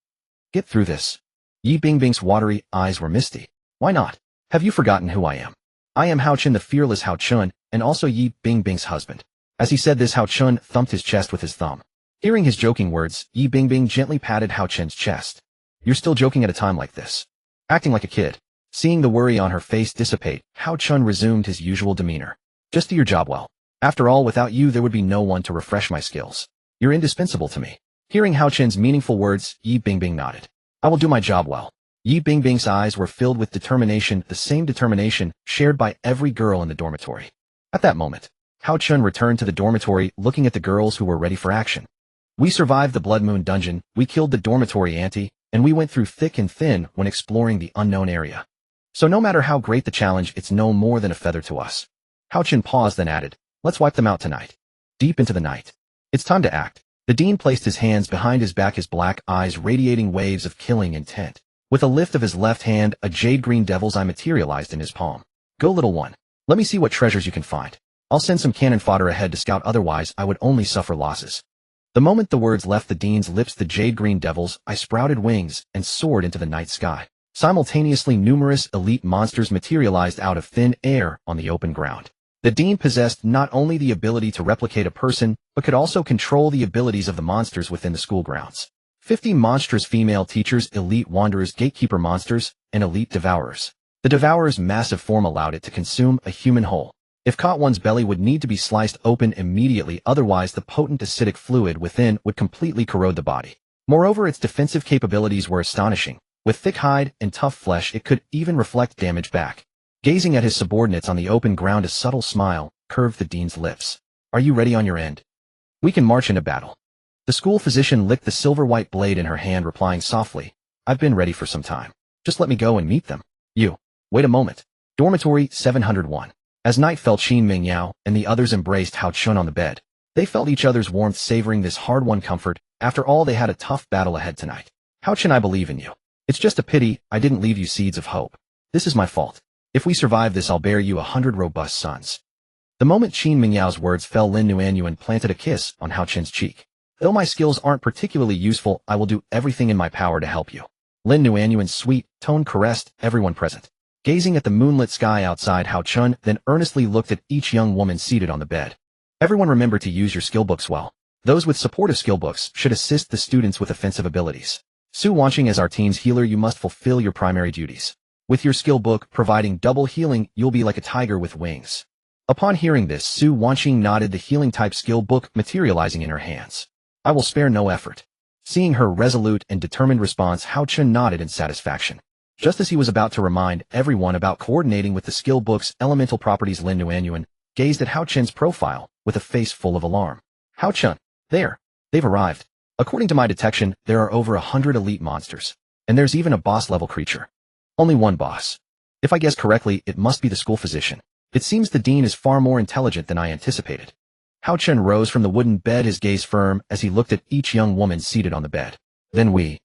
get through this?" Yi Bingbing's watery eyes were misty. "Why not? Have you forgotten who I am? I am Hao Chun, the fearless Hao Chun, and also Yi Bingbing's husband." As he said this, Hao Chun thumped his chest with his thumb. Hearing his joking words, Yi Bingbing gently patted Hao Chun's chest. "You're still joking at a time like this? Acting like a kid." Seeing the worry on her face dissipate, Hao Chun resumed his usual demeanor. Just do your job well. After all, without you there would be no one to refresh my skills. You're indispensable to me. Hearing Hao Chen's meaningful words, Yi Bingbing nodded. I will do my job well. Yi Bingbing's eyes were filled with determination, the same determination shared by every girl in the dormitory. At that moment, Hao Chen returned to the dormitory looking at the girls who were ready for action. We survived the Blood Moon dungeon, we killed the dormitory auntie, and we went through thick and thin when exploring the unknown area. So no matter how great the challenge, it's no more than a feather to us. Hao Chen paused, then added, let's wipe them out tonight. Deep into the night. It's time to act. The dean placed his hands behind his back, his black eyes radiating waves of killing intent. With a lift of his left hand, a jade-green devil's eye materialized in his palm. Go, little one. Let me see what treasures you can find. I'll send some cannon fodder ahead to scout, otherwise I would only suffer losses. The moment the words left the dean's lips, the jade-green devil's eye sprouted wings and soared into the night sky. Simultaneously, numerous elite monsters materialized out of thin air on the open ground. The dean possessed not only the ability to replicate a person, but could also control the abilities of the monsters within the school grounds. 50 monstrous female teachers, elite wanderers, gatekeeper monsters, and elite devourers. The devourer's massive form allowed it to consume a human whole. If caught, one's belly would need to be sliced open immediately, otherwise the potent acidic fluid within would completely corrode the body. Moreover, its defensive capabilities were astonishing. With thick hide and tough flesh, it could even reflect damage back. Gazing at his subordinates on the open ground, a subtle smile curved the dean's lips. Are you ready on your end? We can march into battle. The school physician licked the silver-white blade in her hand, replying softly, I've been ready for some time. Just let me go and meet them. You. Wait a moment. Dormitory 701. As night fell, Qin Mingyao and the others embraced Hao Chun on the bed. They felt each other's warmth, savoring this hard-won comfort. After all, they had a tough battle ahead tonight. Hao Chun, I believe in you. It's just a pity I didn't leave you seeds of hope. This is my fault. If we survive this, I'll bear you 100 robust sons. The moment Qin Mingyao's words fell, Lin Nuanyuan planted a kiss on Hao Chen's cheek. Though my skills aren't particularly useful, I will do everything in my power to help you. Lin Nuanyuan's sweet tone caressed everyone present. Gazing at the moonlit sky outside, Hao Chun then earnestly looked at each young woman seated on the bed. Everyone, remember to use your skill books well. Those with supportive skill books should assist the students with offensive abilities. Su Wanqing, as our team's healer, you must fulfill your primary duties. With your skill book providing double healing, you'll be like a tiger with wings. Upon hearing this, Su Wanqing nodded, the healing type skill book materializing in her hands. I will spare no effort. Seeing her resolute and determined response, Hao Chun nodded in satisfaction. Just as he was about to remind everyone about coordinating with the skill book's elemental properties, Lin Nuanyuan gazed at Hao Chun's profile with a face full of alarm. Hao Chun, they've arrived. According to my detection, there are over 100 elite monsters. And there's even a boss-level creature. Only one boss. If I guess correctly, it must be the school physician. It seems the dean is far more intelligent than I anticipated. Hao Chun rose from the wooden bed, his gaze firm as he looked at each young woman seated on the bed. Then we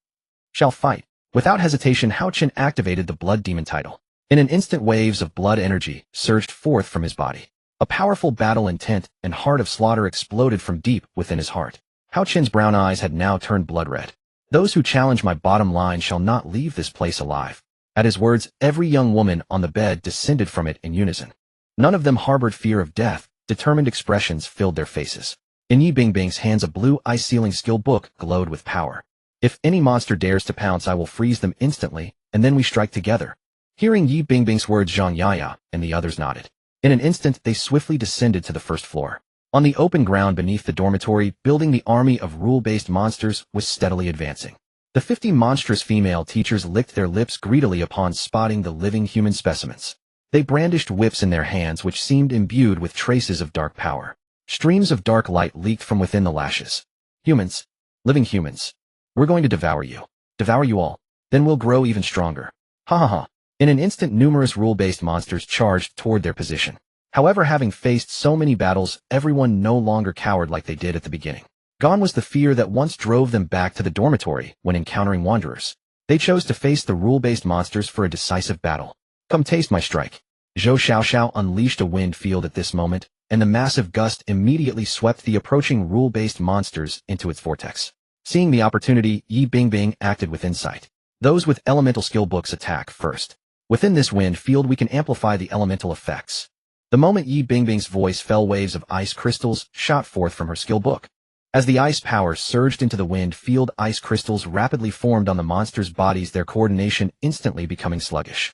shall fight. Without hesitation, Hao Chun activated the blood demon title. In an instant, waves of blood energy surged forth from his body. A powerful battle intent and heart of slaughter exploded from deep within his heart. Hao Chun's brown eyes had now turned blood red. Those who challenge my bottom line shall not leave this place alive. At his words, every young woman on the bed descended from it in unison. None of them harbored fear of death. Determined expressions filled their faces. In Yi Bingbing's hands, a blue eye-sealing skill book glowed with power. If any monster dares to pounce, I will freeze them instantly, and then we strike together. Hearing Yi Bingbing's words, Zhang Yaya and the others nodded. In an instant, they swiftly descended to the first floor. On the open ground beneath the dormitory building, the army of rule-based monsters was steadily advancing. The 50 monstrous female teachers licked their lips greedily upon spotting the living human specimens. They brandished whips in their hands, which seemed imbued with traces of dark power. Streams of dark light leaked from within the lashes. Humans. Living humans. We're going to devour you. Devour you all. Then we'll grow even stronger. Ha ha ha. In an instant, numerous rule-based monsters charged toward their position. However, having faced so many battles, everyone no longer cowered like they did at the beginning. Gone was the fear that once drove them back to the dormitory when encountering wanderers. They chose to face the rule-based monsters for a decisive battle. Come taste my strike. Zhou Xiaoxiao unleashed a wind field at this moment, and the massive gust immediately swept the approaching rule-based monsters into its vortex. Seeing the opportunity, Yi Bingbing acted with insight. Those with elemental skill books attack first. Within this wind field, we can amplify the elemental effects. The moment Yi Bingbing's voice fell, waves of ice crystals shot forth from her skill book. As the ice power surged into the wind field, ice crystals rapidly formed on the monsters' bodies, their coordination instantly becoming sluggish.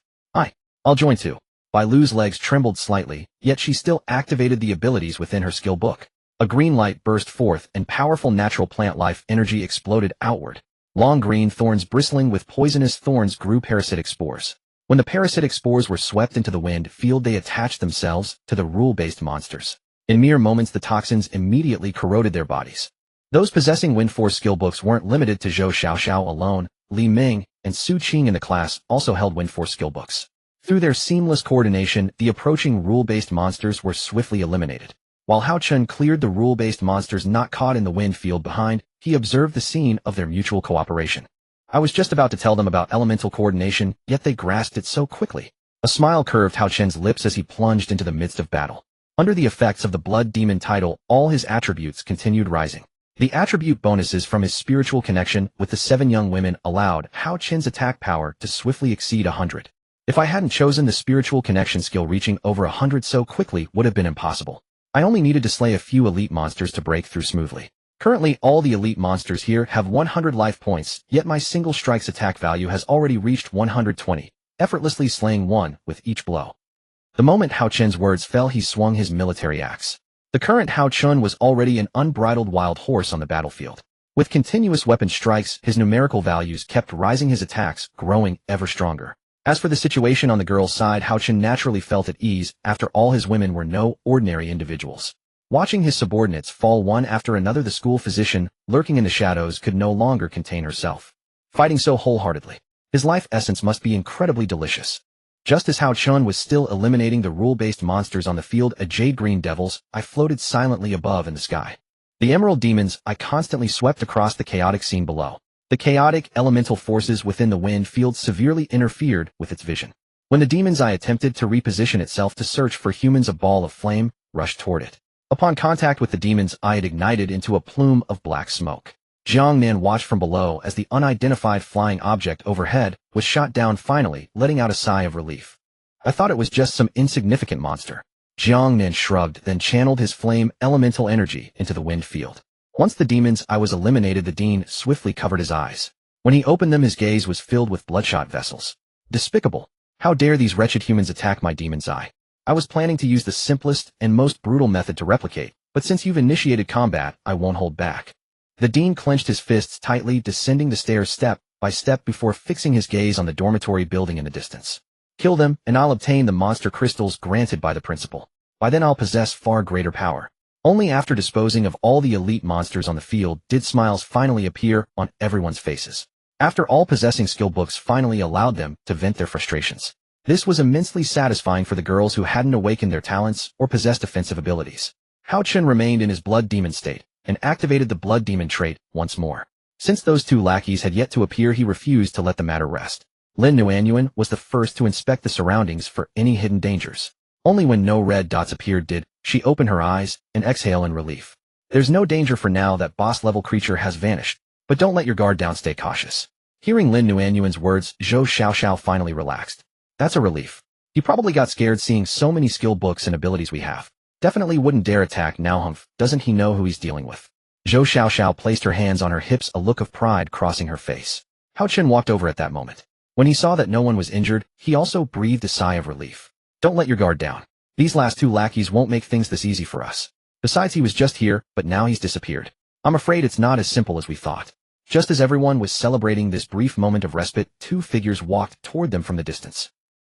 I'll join too. Bai Lu's legs trembled slightly, yet she still activated the abilities within her skill book. A green light burst forth and powerful natural plant life energy exploded outward. Long green thorns bristling with poisonous thorns grew parasitic spores. When the parasitic spores were swept into the wind field, they attached themselves to the rule-based monsters. In mere moments, the toxins immediately corroded their bodies. Those possessing Wind Force skill books weren't limited to Zhou Xiaoxiao alone. Li Ming and Su Qing in the class also held Wind Force skill books. Through their seamless coordination, the approaching rule-based monsters were swiftly eliminated. While Hao Chun cleared the rule-based monsters not caught in the wind field behind, he observed the scene of their mutual cooperation. I was just about to tell them about elemental coordination, yet they grasped it so quickly. A smile curved Hao Chun's lips as he plunged into the midst of battle. Under the effects of the Blood Demon title, all his attributes continued rising. The attribute bonuses from his spiritual connection with the 7 young women allowed Hao Chun's attack power to swiftly exceed 100. If I hadn't chosen the spiritual connection skill, reaching over 100 so quickly would have been impossible. I only needed to slay a few elite monsters to break through smoothly. Currently, all the elite monsters here have 100 life points, yet my single strike's attack value has already reached 120, effortlessly slaying one with each blow. The moment Hao Chun's words fell, he swung his military axe. The current Hao Chun was already an unbridled wild horse on the battlefield. With continuous weapon strikes, his numerical values kept rising, his attacks growing ever stronger. As for the situation on the girl's side, Hao Chun naturally felt at ease. After all, his women were no ordinary individuals. Watching his subordinates fall one after another, the school physician, lurking in the shadows, could no longer contain herself. Fighting so wholeheartedly, his life essence must be incredibly delicious. Just as Hao Chun was still eliminating the rule-based monsters on the field, a jade-green devils, I floated silently above in the sky. The emerald demons, I constantly swept across the chaotic scene below. The chaotic elemental forces within the wind field severely interfered with its vision. When the demon's eye attempted to reposition itself to search for humans, a ball of flame rushed toward it. Upon contact with the demon's eye, it ignited into a plume of black smoke. Jiang Nan watched from below as the unidentified flying object overhead was shot down, finally letting out a sigh of relief. I thought it was just some insignificant monster. Jiang Nan shrugged, then channeled his flame elemental energy into the wind field. Once the demon's eye was eliminated, the dean swiftly covered his eyes. When he opened them, his gaze was filled with bloodshot vessels. Despicable! How dare these wretched humans attack my demon's eye? I was planning to use the simplest and most brutal method to replicate, but since you've initiated combat, I won't hold back. The dean clenched his fists tightly, descending the stairs step by step before fixing his gaze on the dormitory building in the distance. Kill them, and I'll obtain the monster crystals granted by the principal. By then I'll possess far greater power. Only after disposing of all the elite monsters on the field did smiles finally appear on everyone's faces. After all, possessing skill books finally allowed them to vent their frustrations. This was immensely satisfying for the girls who hadn't awakened their talents or possessed offensive abilities. Hao Chun remained in his blood demon state and activated the blood demon trait once more. Since those two lackeys had yet to appear, he refused to let the matter rest. Lin Nuanyuan was the first to inspect the surroundings for any hidden dangers. Only when no red dots appeared did she open her eyes and exhale in relief. There's no danger for now, that boss-level creature has vanished, but don't let your guard down, stay cautious. Hearing Lin Nuanyuan's words, Zhou Xiaoxiao finally relaxed. That's a relief. He probably got scared seeing so many skill books and abilities we have. Definitely wouldn't dare attack now, humph. Doesn't he know who he's dealing with? Zhou Xiaoxiao placed her hands on her hips, a look of pride crossing her face. Hao Chun walked over at that moment. When he saw that no one was injured, he also breathed a sigh of relief. Don't let your guard down. These last two lackeys won't make things this easy for us. Besides, he was just here, but now he's disappeared. I'm afraid it's not as simple as we thought. Just as everyone was celebrating this brief moment of respite, two figures walked toward them from the distance.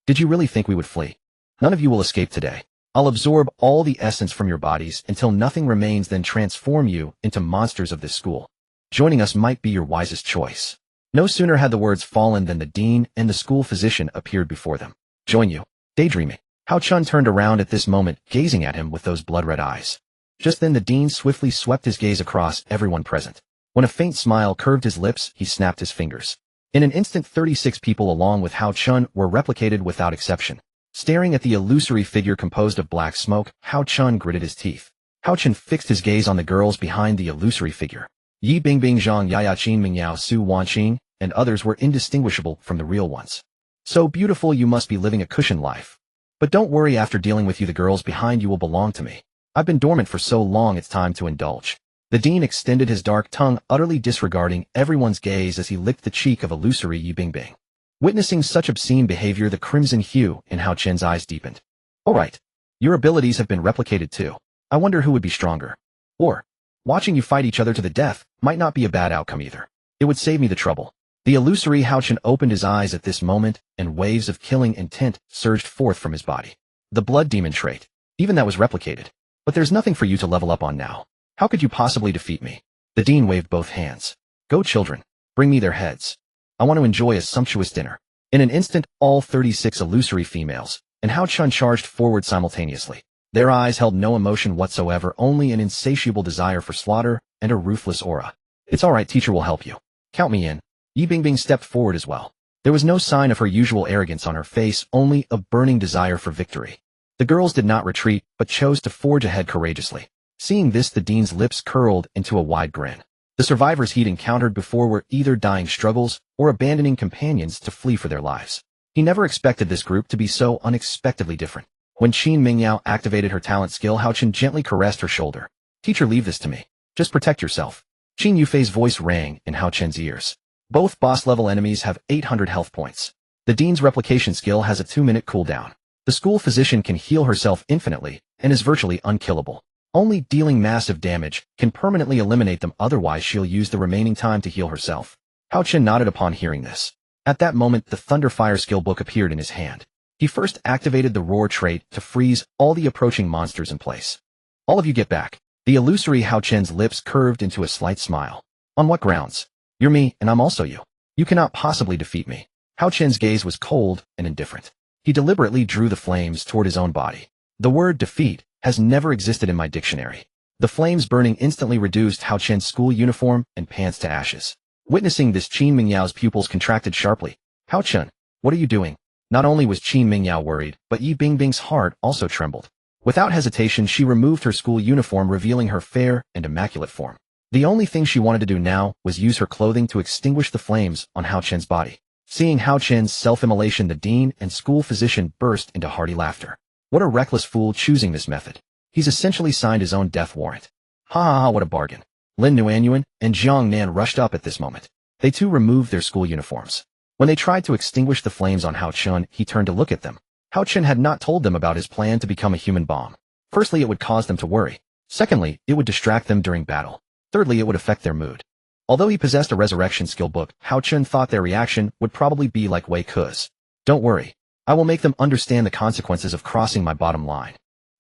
Did you really think we would flee? None of you will escape today. I'll absorb all the essence from your bodies until nothing remains, then transform you into monsters of this school. Joining us might be your wisest choice. No sooner had the words fallen than the dean and the school physician appeared before them. Join you. Daydreaming. Hao Chun turned around at this moment, gazing at him with those blood-red eyes. Just then the dean swiftly swept his gaze across everyone present. When a faint smile curved his lips, he snapped his fingers. In an instant, 36 people along with Hao Chun were replicated without exception. Staring at the illusory figure composed of black smoke, Hao Chun gritted his teeth. Hao Chun fixed his gaze on the girls behind the illusory figure. Yi Bingbing, Zhang Yaya, Qin Mingyao, Su Wanqing, and others were indistinguishable from the real ones. So beautiful, you must be living a cushioned life. But don't worry, after dealing with you, the girls behind you will belong to me. I've been dormant for so long, it's time to indulge. The dean extended his dark tongue, utterly disregarding everyone's gaze as he licked the cheek of illusory Yi Bingbing. Witnessing such obscene behavior, the crimson hue in Hao Chen's eyes deepened. Alright. Your abilities have been replicated too. I wonder who would be stronger. Or, watching you fight each other to the death might not be a bad outcome either. It would save me the trouble. The illusory Hao Chen opened his eyes at this moment, and waves of killing intent surged forth from his body. The blood demon trait. Even that was replicated. But there's nothing for you to level up on now. How could you possibly defeat me? The dean waved both hands. Go children. Bring me their heads. I want to enjoy a sumptuous dinner. In an instant, all 36 illusory females and Hao Chen charged forward simultaneously. Their eyes held no emotion whatsoever, only an insatiable desire for slaughter and a ruthless aura. It's alright, teacher will help you. Count me in. Yi Bingbing stepped forward as well. There was no sign of her usual arrogance on her face, only a burning desire for victory. The girls did not retreat, but chose to forge ahead courageously. Seeing this, the dean's lips curled into a wide grin. The survivors he'd encountered before were either dying struggles or abandoning companions to flee for their lives. He never expected this group to be so unexpectedly different. When Qin Mingyao activated her talent skill, Hao Chen gently caressed her shoulder. Teacher, leave this to me. Just protect yourself. Qin Yufei's voice rang in Hao Chen's ears. Both boss-level enemies have 800 health points. The dean's replication skill has a 2-minute cooldown. The school physician can heal herself infinitely and is virtually unkillable. Only dealing massive damage can permanently eliminate them, otherwise she'll use the remaining time to heal herself. Hao Chen nodded upon hearing this. At that moment, the Thunderfire skill book appeared in his hand. He first activated the Roar trait to freeze all the approaching monsters in place. All of you get back. The illusory Hao Chen's lips curved into a slight smile. On what grounds? You're me, and I'm also you. You cannot possibly defeat me. Hao Chen's gaze was cold and indifferent. He deliberately drew the flames toward his own body. The word defeat has never existed in my dictionary. The flames burning instantly reduced Hao Chen's school uniform and pants to ashes. Witnessing this, Qin Mingyao's pupils contracted sharply. Hao Chen, what are you doing? Not only was Qin Mingyao worried, but Yi Bingbing's heart also trembled. Without hesitation, she removed her school uniform, revealing her fair and immaculate form. The only thing she wanted to do now was use her clothing to extinguish the flames on Hao Chen's body. Seeing Hao Chen's self-immolation, the dean and school physician burst into hearty laughter. What a reckless fool choosing this method. He's essentially signed his own death warrant. Ha ha ha, what a bargain. Lin Nuanyuan and Jiang Nan rushed up at this moment. They too removed their school uniforms. When they tried to extinguish the flames on Hao Chen, he turned to look at them. Hao Chen had not told them about his plan to become a human bomb. Firstly, it would cause them to worry. Secondly, it would distract them during battle. Thirdly, it would affect their mood. Although he possessed a resurrection skill book, Hao Chen thought their reaction would probably be like Wei Ku's. Don't worry. I will make them understand the consequences of crossing my bottom line.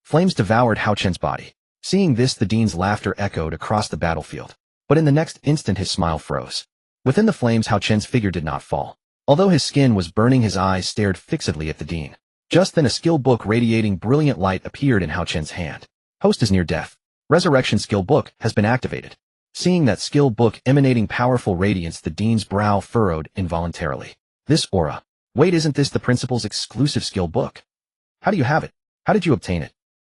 Flames devoured Hao Chen's body. Seeing this, the dean's laughter echoed across the battlefield. But in the next instant, his smile froze. Within the flames, Hao Chen's figure did not fall. Although his skin was burning, his eyes stared fixedly at the dean. Just then, a skill book radiating brilliant light appeared in Hao Chen's hand. Host is near death. Resurrection skill book has been activated. Seeing that skill book emanating powerful radiance, the dean's brow furrowed involuntarily. This aura. Wait, isn't this the principal's exclusive skill book? How do you have it? How did you obtain it?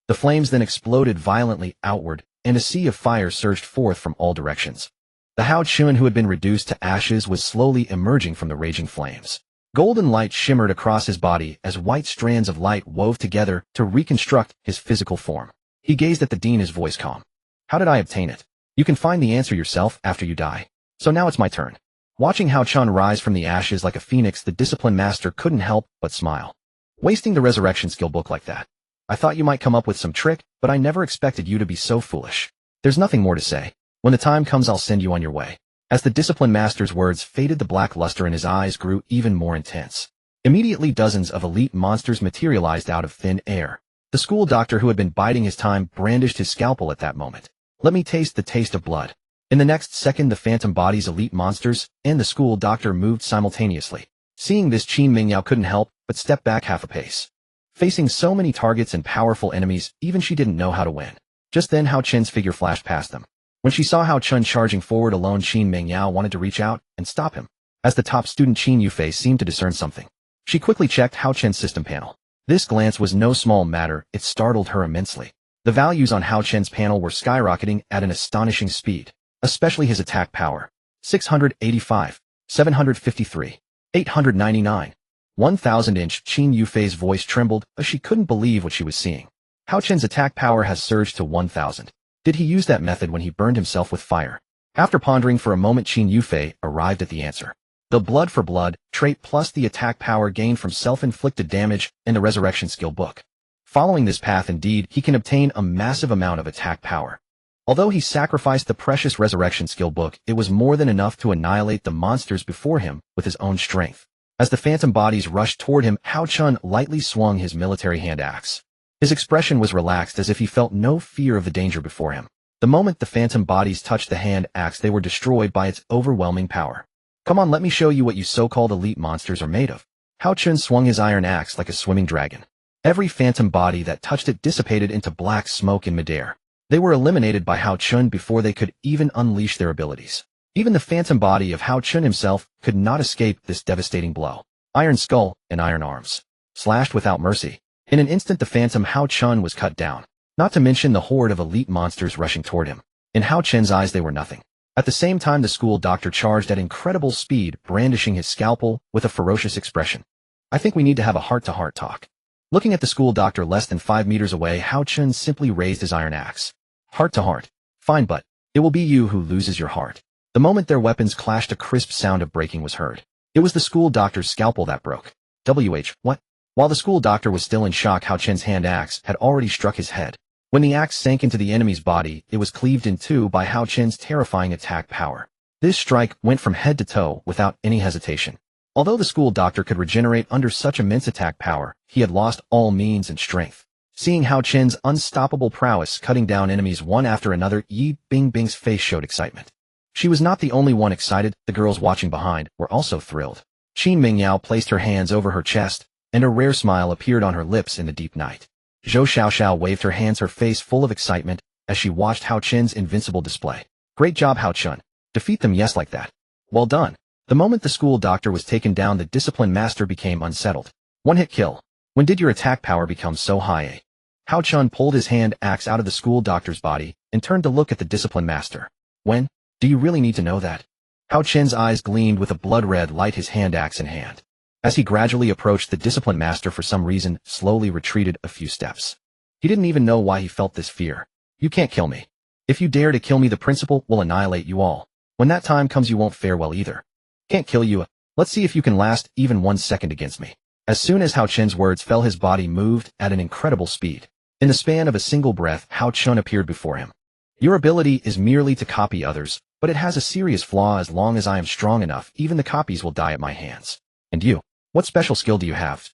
The flames then exploded violently outward, and a sea of fire surged forth from all directions. The Hao Chen, who had been reduced to ashes, was slowly emerging from the raging flames. Golden light shimmered across his body as white strands of light wove together to reconstruct his physical form. He gazed at the dean, his voice calm. How did I obtain it? You can find the answer yourself after you die. So now it's my turn. Watching Hao Chen rise from the ashes like a phoenix, the discipline master couldn't help but smile. Wasting the resurrection skill book like that. I thought you might come up with some trick, but I never expected you to be so foolish. There's nothing more to say. When the time comes, I'll send you on your way. As the discipline master's words faded, the black luster in his eyes grew even more intense. Immediately, dozens of elite monsters materialized out of thin air. The school doctor, who had been biding his time, brandished his scalpel at that moment. Let me taste the taste of blood. In the next second, the phantom bodies, elite monsters, and the school doctor moved simultaneously. Seeing this, Qin Mingyao couldn't help but step back half a pace. Facing so many targets and powerful enemies, even she didn't know how to win. Just then, Hao Chen's figure flashed past them. When she saw Hao Chen charging forward alone, Qin Mingyao wanted to reach out and stop him. As the top student, Qin Yufei seemed to discern something. She quickly checked Hao Chen's system panel. This glance was no small matter, it startled her immensely. The values on Hao Chen's panel were skyrocketing at an astonishing speed, especially his attack power. 685, 753, 899. 1000-inch. Qin Yufei's voice trembled as she couldn't believe what she was seeing. Hao Chen's attack power has surged to 1000. Did he use that method when he burned himself with fire? After pondering for a moment, Qin Yufei arrived at the answer. The blood for blood trait plus the attack power gained from self-inflicted damage in the resurrection skill book. Following this path indeed, he can obtain a massive amount of attack power. Although he sacrificed the precious resurrection skill book, it was more than enough to annihilate the monsters before him with his own strength. As the phantom bodies rushed toward him, Hao Chun lightly swung his military hand axe. His expression was relaxed as if he felt no fear of the danger before him. The moment the phantom bodies touched the hand axe, they were destroyed by its overwhelming power. Come on, let me show you what you so-called elite monsters are made of. Hao Chun swung his iron axe like a swimming dragon. Every phantom body that touched it dissipated into black smoke in midair. They were eliminated by Hao Chun before they could even unleash their abilities. Even the phantom body of Hao Chun himself could not escape this devastating blow. Iron skull and iron arms. Slashed without mercy. In an instant the phantom Hao Chun was cut down. Not to mention the horde of elite monsters rushing toward him. In Hao Chun's eyes they were nothing. At the same time the school doctor charged at incredible speed, brandishing his scalpel with a ferocious expression. I think we need to have a heart-to-heart talk. Looking at the school doctor less than 5 meters away, Hao Chun simply raised his iron axe. Heart to heart. Fine, but it will be you who loses your heart. The moment their weapons clashed, a crisp sound of breaking was heard. It was the school doctor's scalpel that broke. What? While the school doctor was still in shock, Hao Chun's hand axe had already struck his head. When the axe sank into the enemy's body, it was cleaved in two by Hao Chun's terrifying attack power. This strike went from head to toe without any hesitation. Although the school doctor could regenerate under such immense attack power, he had lost all means and strength. Seeing Hao Chun's unstoppable prowess cutting down enemies one after another, Yi Bingbing's face showed excitement. She was not the only one excited, the girls watching behind were also thrilled. Qin Mingyao placed her hands over her chest, and a rare smile appeared on her lips in the deep night. Zhou Xiaoxiao waved her hands, her face full of excitement, as she watched Hao Chun's invincible display. Great job, Hao Chun. Defeat them, yes, like that. Well done. The moment the school doctor was taken down, the discipline master became unsettled. One-hit kill. When did your attack power become so high? Hao Chun pulled his hand axe out of the school doctor's body and turned to look at the discipline master. When? Do you really need to know that? Hao Chun's eyes gleamed with a blood-red light, his hand axe in hand. As he gradually approached, the discipline master for some reason slowly retreated a few steps. He didn't even know why he felt this fear. You can't kill me. If you dare to kill me, the principal will annihilate you all. When that time comes, you won't fare well either. Can't kill you. Let's see if you can last even 1 second against me. As soon as Hao Chun's words fell, his body moved at an incredible speed. In the span of a single breath, Hao Chun appeared before him. Your ability is merely to copy others, but it has a serious flaw. As long as I am strong enough, even the copies will die at my hands. And you? What special skill do you have?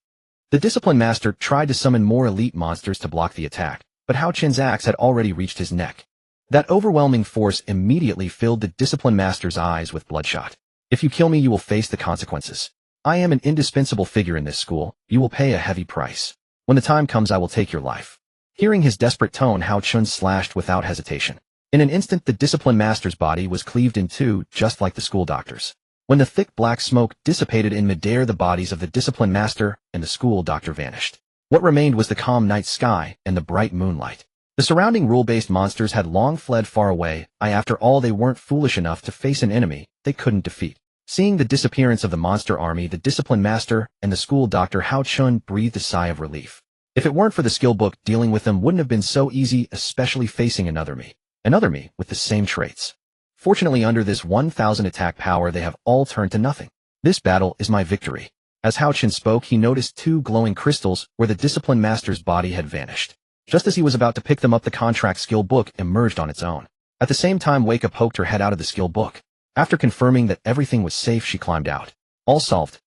The discipline master tried to summon more elite monsters to block the attack, but Hao Chun's axe had already reached his neck. That overwhelming force immediately filled the discipline master's eyes with bloodshot. If you kill me, you will face the consequences. I am an indispensable figure in this school. You will pay a heavy price. When the time comes, I will take your life. Hearing his desperate tone, Hao Chun slashed without hesitation. In an instant, the discipline master's body was cleaved in two, just like the school doctor's. When the thick black smoke dissipated in midair, the bodies of the discipline master and the school doctor vanished. What remained was the calm night sky and the bright moonlight. The surrounding rule-based monsters had long fled far away. After all, they weren't foolish enough to face an enemy they couldn't defeat. Seeing the disappearance of the monster army, the discipline master and the school doctor, Hao Chun breathed a sigh of relief. If it weren't for the skill book, dealing with them wouldn't have been so easy, especially facing another me with the same traits. Fortunately, under this 1000 attack power, they have all turned to nothing. This battle is my victory. As Hao Chun spoke, he noticed two glowing crystals where the discipline master's body had vanished. Just as he was about to pick them up, the contract skill book emerged on its own. At the same time, Weika poked her head out of the skill book. After confirming that everything was safe, she climbed out. All solved.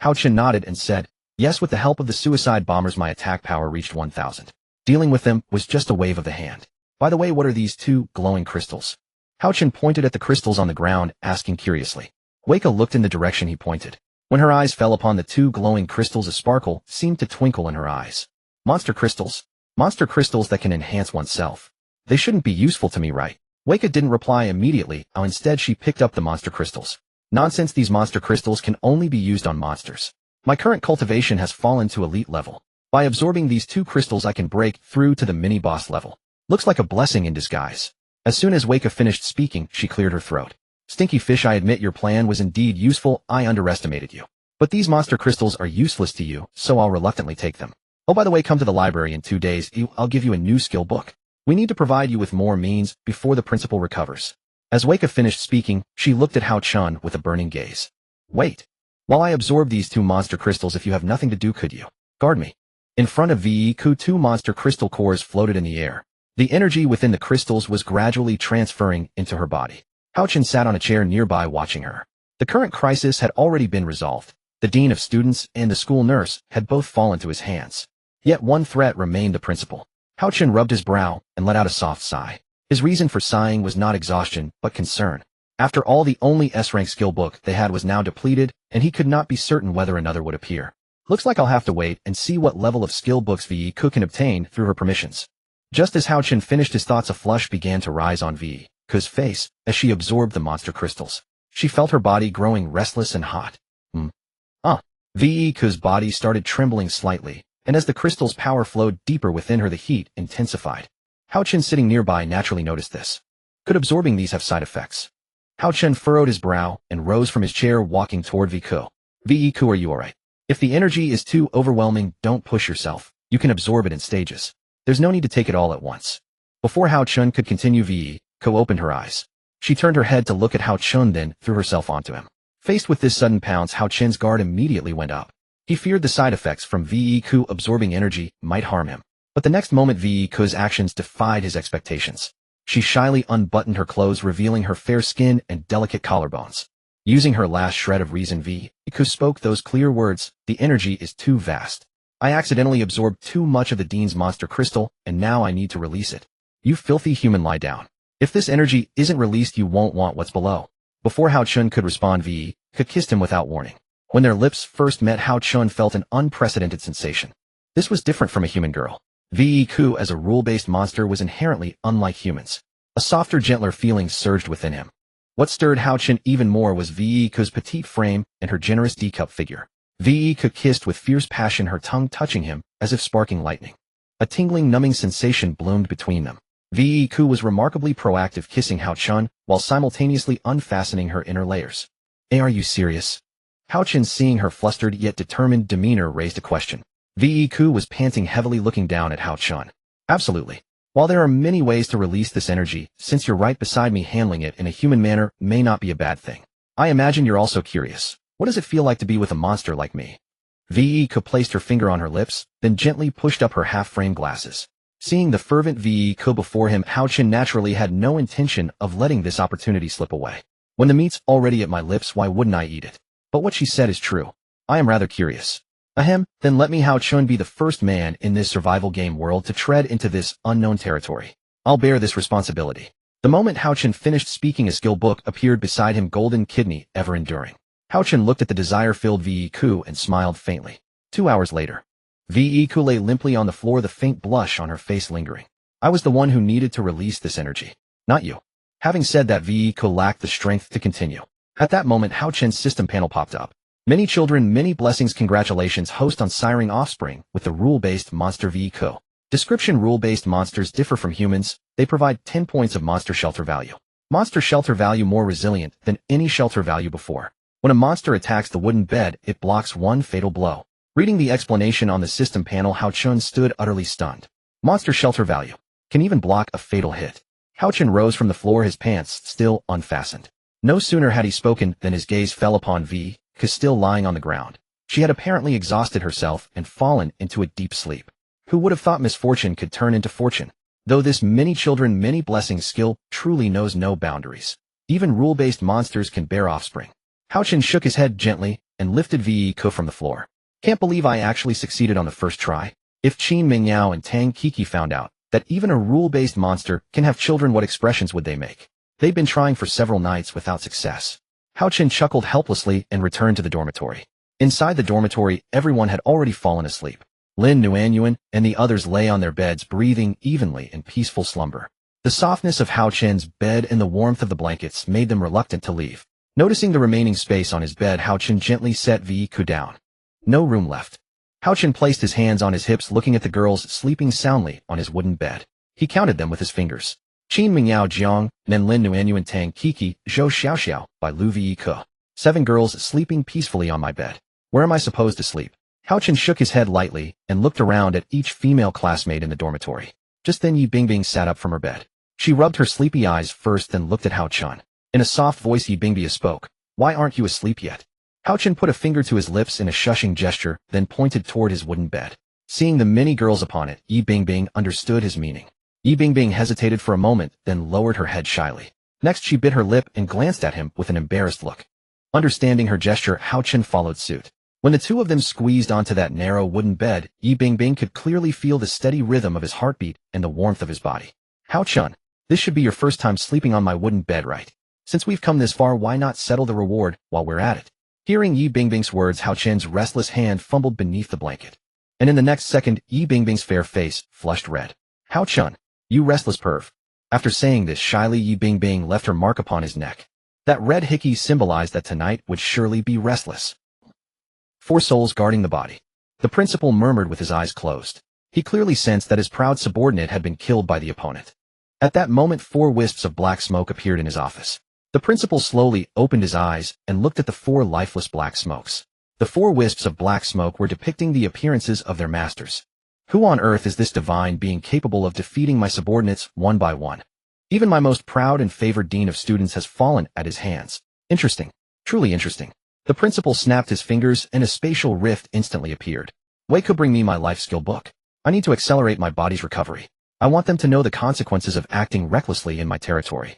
Hao Chun nodded and said, yes, with the help of the suicide bombers, my attack power reached 1000. Dealing with them was just a wave of the hand. By the way, what are these two glowing crystals? Hao Chun pointed at the crystals on the ground, asking curiously. Weika looked in the direction he pointed. When her eyes fell upon the two glowing crystals, a sparkle seemed to twinkle in her eyes. Monster crystals? Monster crystals that can enhance oneself. They shouldn't be useful to me, right? Weika didn't reply immediately. Instead, she picked up the monster crystals. Nonsense, these monster crystals can only be used on monsters. My current cultivation has fallen to elite level. By absorbing these two crystals, I can break through to the mini-boss level. Looks like a blessing in disguise. As soon as Weika finished speaking, she cleared her throat. Stinky fish, I admit your plan was indeed useful. I underestimated you. But these monster crystals are useless to you, so I'll reluctantly take them. Oh, by the way, come to the library in 2 days. I'll give you a new skill book. We need to provide you with more means before the principal recovers. As Weika finished speaking, she looked at Hao Chun with a burning gaze. Wait. While I absorb these two monster crystals, if you have nothing to do, could you guard me? In front of Viku, two monster crystal cores floated in the air. The energy within the crystals was gradually transferring into her body. Hao Chen sat on a chair nearby watching her. The current crisis had already been resolved. The dean of students and the school nurse had both fallen to his hands. Yet one threat remained the principal. Hao Chen rubbed his brow and let out a soft sigh. His reason for sighing was not exhaustion, but concern. After all, the only S-rank skill book they had was now depleted, and he could not be certain whether another would appear. Looks like I'll have to wait and see what level of skill books Viku can obtain through her permissions. Just as Hao Chen finished his thoughts, a flush began to rise on Viku's face as she absorbed the monster crystals. She felt her body growing restless and hot. Viku's body started trembling slightly, and as the crystal's power flowed deeper within her, the heat intensified. Hao Chen, sitting nearby, naturally noticed this. Could absorbing these have side effects? Hao Chen furrowed his brow and rose from his chair, walking toward Viku. Viku, are you alright? If the energy is too overwhelming, don't push yourself. You can absorb it in stages. There's no need to take it all at once. Before Hao Chen could continue, Viku opened her eyes. She turned her head to look at Hao Chen, then threw herself onto him. Faced with this sudden pounce, Hao Chen's guard immediately went up. He feared the side effects from Viku absorbing energy might harm him. But the next moment, Viku's actions defied his expectations. She shyly unbuttoned her clothes, revealing her fair skin and delicate collarbones. Using her last shred of reason, Viku spoke those clear words, "The energy is too vast. I accidentally absorbed too much of the dean's monster crystal, and now I need to release it. You filthy human, lie down. If this energy isn't released, you won't want what's below." Before Hao Chen could respond, Viku kissed him without warning. When their lips first met, Hao Chen felt an unprecedented sensation. This was different from a human girl. Viku, as a rule-based monster, was inherently unlike humans. A softer, gentler feeling surged within him. What stirred Hao Chen even more was Viku's petite frame and her generous D-cup figure. Viku kissed with fierce passion, her tongue touching him as if sparking lightning. A tingling, numbing sensation bloomed between them. Viku was remarkably proactive, kissing Hao Chen while simultaneously unfastening her inner layers. "Hey, are you serious?" Hao Chen, seeing her flustered yet determined demeanor, raised a question. Viku was panting heavily, looking down at Hao Chen. "Absolutely. While there are many ways to release this energy, since you're right beside me, handling it in a human manner may not be a bad thing. I imagine you're also curious. What does it feel like to be with a monster like me?" Viku placed her finger on her lips, then gently pushed up her half-framed glasses. Seeing the fervent Viku before him, Hao Chen naturally had no intention of letting this opportunity slip away. "When the meat's already at my lips, why wouldn't I eat it? But what she said is true. I am rather curious. Ahem, then let me, Hao Chen, be the first man in this survival game world to tread into this unknown territory. I'll bear this responsibility." The moment Hao Chen finished speaking, a skill book appeared beside him, Golden Kidney, Ever Enduring. Hao Chen looked at the desire-filled Viku and smiled faintly. 2 hours later, Viku lay limply on the floor, the faint blush on her face lingering. "I was the one who needed to release this energy, not you." Having said that, Viku lacked the strength to continue. At that moment, Hao Chen's system panel popped up. "Many children, many blessings. Congratulations, host on siring offspring with the rule-based monster Viku." Description: rule-based monsters differ from humans. They provide 10 points of monster shelter value. Monster shelter value: more resilient than any shelter value before. When a monster attacks the wooden bed, it blocks one fatal blow. Reading the explanation on the system panel, Hao Chen stood utterly stunned. Monster shelter value: can even block a fatal hit. Hao Chen rose from the floor, his pants still unfastened. No sooner had he spoken than his gaze fell upon Viku, still lying on the ground. She had apparently exhausted herself and fallen into a deep sleep. Who would have thought misfortune could turn into fortune? Though this many children, many blessings skill truly knows no boundaries. Even rule-based monsters can bear offspring. Hao Chen shook his head gently and lifted Viku from the floor. "Can't believe I actually succeeded on the first try. If Qin Mingyao and Tang Kiki found out that even a rule-based monster can have children, what expressions would they make? They've been trying for several nights without success." Hao Chen chuckled helplessly and returned to the dormitory. Inside the dormitory, everyone had already fallen asleep. Lin Nuanyuan and the others lay on their beds, breathing evenly in peaceful slumber. The softness of Hao Chen's bed and the warmth of the blankets made them reluctant to leave. Noticing the remaining space on his bed, Hao Chen gently set Viku down. No room left. Hao Chen placed his hands on his hips, looking at the girls sleeping soundly on his wooden bed. He counted them with his fingers. Qin Mingyao Jiang, Nen Lin Nuanyuan Tang Kiki, Zhou Xiaoxiao, by Lu Viku. 7 girls sleeping peacefully on my bed. Where am I supposed to sleep? Hao Chen shook his head lightly and looked around at each female classmate in the dormitory. Just then Yi Bingbing sat up from her bed. She rubbed her sleepy eyes first, then looked at Hao Chen. In a soft voice, Yi Bingbing spoke. "Why aren't you asleep yet? Hao Chen put a finger to his lips in a shushing gesture, then pointed toward his wooden bed. Seeing the many girls upon it, Yi Bingbing understood his meaning. Yi Bingbing hesitated for a moment, then lowered her head shyly. Next she bit her lip and glanced at him with an embarrassed look. Understanding her gesture, Hao Chen followed suit. When the two of them squeezed onto that narrow wooden bed, Yi Bingbing could clearly feel the steady rhythm of his heartbeat and the warmth of his body. Hao Chen, this should be your first time sleeping on my wooden bed, right? Since we've come this far, why not settle the reward while we're at it? Hearing Yi Bingbing's words, Hao Chen's restless hand fumbled beneath the blanket. And in the next second, Yi Bingbing's fair face flushed red. Hao Chen, you restless perv. After saying this shyly, Yi Bingbing left her mark upon his neck. That red hickey symbolized that tonight would surely be restless. 4 souls guarding the body. The principal murmured with his eyes closed. He clearly sensed that his proud subordinate had been killed by the opponent. At that moment, 4 wisps of black smoke appeared in his office. The principal slowly opened his eyes and looked at the 4 lifeless black smokes. The 4 wisps of black smoke were depicting the appearances of their masters. Who on earth is this divine being capable of defeating my subordinates one by one? Even my most proud and favored dean of students has fallen at his hands. Interesting. Truly interesting. The principal snapped his fingers and a spatial rift instantly appeared. Wei could bring me my life skill book. I need to accelerate my body's recovery. I want them to know the consequences of acting recklessly in my territory.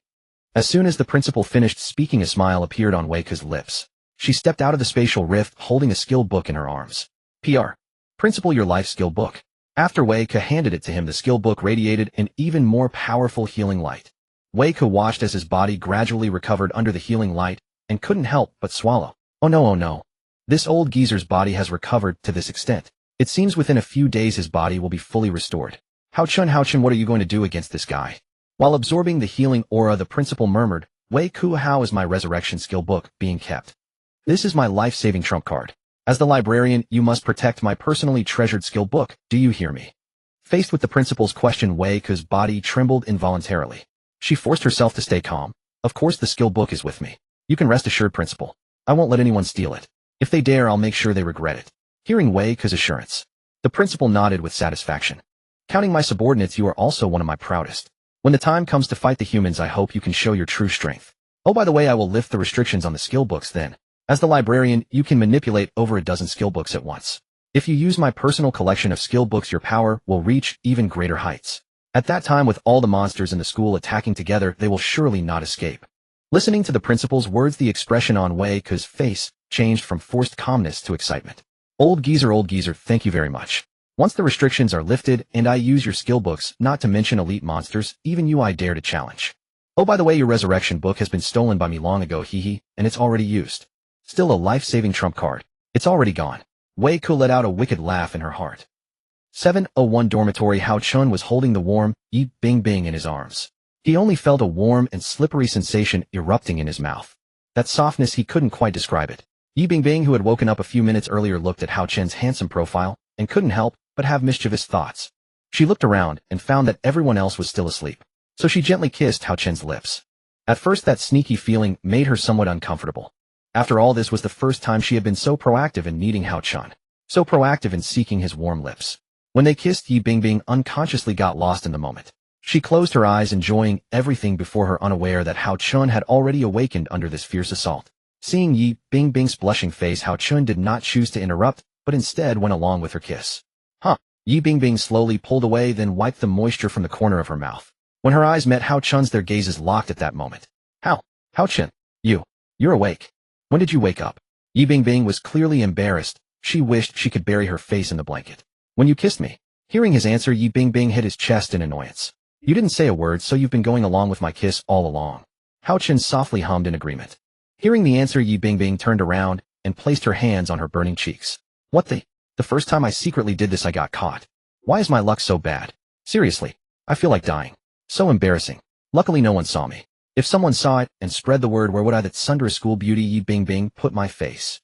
As soon as the principal finished speaking, a smile appeared on Wei Ke's lips. She stepped out of the spatial rift holding a skill book in her arms. PR. Principal, your life skill book. After Wei Ke handed it to him, the skill book radiated an even more powerful healing light. Wei Ke watched as his body gradually recovered under the healing light and couldn't help but swallow. Oh no, oh no. This old geezer's body has recovered to this extent. It seems within a few days his body will be fully restored. Hao Chen, what are you going to do against this guy? While absorbing the healing aura, the principal murmured, Wei Ke, how is my resurrection skill book being kept? This is my life-saving trump card. As the librarian, you must protect my personally treasured skill book, do you hear me? Faced with the principal's question, Wei Ke's body trembled involuntarily. She forced herself to stay calm. Of course the skill book is with me. You can rest assured, principal. I won't let anyone steal it. If they dare, I'll make sure they regret it. Hearing Wei Ke's assurance, the principal nodded with satisfaction. Counting my subordinates, you are also one of my proudest. When the time comes to fight the humans, I hope you can show your true strength. Oh, by the way, I will lift the restrictions on the skill books then. As the librarian, you can manipulate over a dozen skill books at once. If you use my personal collection of skill books, your power will reach even greater heights. At that time, with all the monsters in the school attacking together, they will surely not escape. Listening to the principal's words, the expression on Wei Ke's face changed from forced calmness to excitement. Old geezer, thank you very much. Once the restrictions are lifted and I use your skill books, not to mention elite monsters, even you I dare to challenge. Oh, by the way, your resurrection book has been stolen by me long ago, hee, and it's already used. Still a life-saving trump card. It's already gone. Wei Ke let out a wicked laugh in her heart. 701 dormitory. Hao Chen was holding the warm Yi Bingbing in his arms. He only felt a warm and slippery sensation erupting in his mouth. That softness, he couldn't quite describe it. Yi Bingbing, who had woken up a few minutes earlier, looked at Hao Chen's handsome profile and couldn't help but have mischievous thoughts. She looked around and found that everyone else was still asleep. So she gently kissed Hao Chen's lips. At first, that sneaky feeling made her somewhat uncomfortable. After all, this was the first time she had been so proactive in needing Hao Chen, so proactive in seeking his warm lips. When they kissed, Yi Bingbing unconsciously got lost in the moment. She closed her eyes, enjoying everything before her, unaware that Hao Chen had already awakened under this fierce assault. Seeing Yi Bingbing's blushing face, Hao Chen did not choose to interrupt, but instead went along with her kiss. Huh. Yi Bingbing slowly pulled away, then wiped the moisture from the corner of her mouth. When her eyes met Hao Chen's, their gazes locked at that moment. Hao Chen, you're awake. When did you wake up? Yi Bingbing was clearly embarrassed. She wished she could bury her face in the blanket. When you kissed me. Hearing his answer, Yi Bingbing hit his chest in annoyance. You didn't say a word, so you've been going along with my kiss all along. Hao Chen softly hummed in agreement. Hearing the answer, Yi Bingbing turned around and placed her hands on her burning cheeks. What the first time I secretly did this, I got caught. Why is my luck so bad? Seriously, I feel like dying. So embarrassing. Luckily no one saw me. If someone saw it and spread the word, where would I, that Sundara school beauty Yi Bingbing, put my face?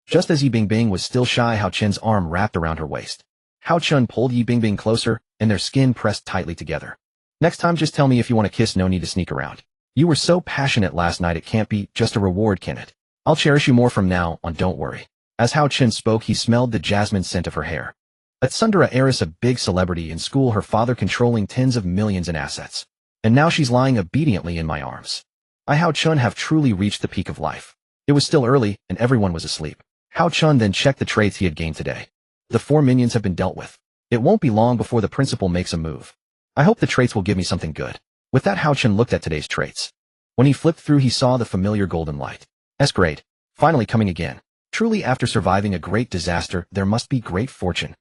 Just as Yi Bingbing was still shy, Hao Chen's arm wrapped around her waist. Hao Chen pulled Yi Bingbing closer, and their skin pressed tightly together. Next time, just tell me if you want to kiss, no need to sneak around. You were so passionate last night, it can't be just a reward, can it? I'll cherish you more from now on, don't worry. As Hao Chen spoke, he smelled the jasmine scent of her hair. At Sundara, heiress, a big celebrity in school, her father controlling tens of millions in assets. And now she's lying obediently in my arms. I, Hao Chen, have truly reached the peak of life. It was still early, and everyone was asleep. Hao Chun then checked the traits he had gained today. The 4 minions have been dealt with. It won't be long before the principal makes a move. I hope the traits will give me something good. With that, Hao Chun looked at today's traits. When he flipped through, he saw the familiar golden light. S-grade. Finally coming again. Truly, after surviving a great disaster, there must be great fortune.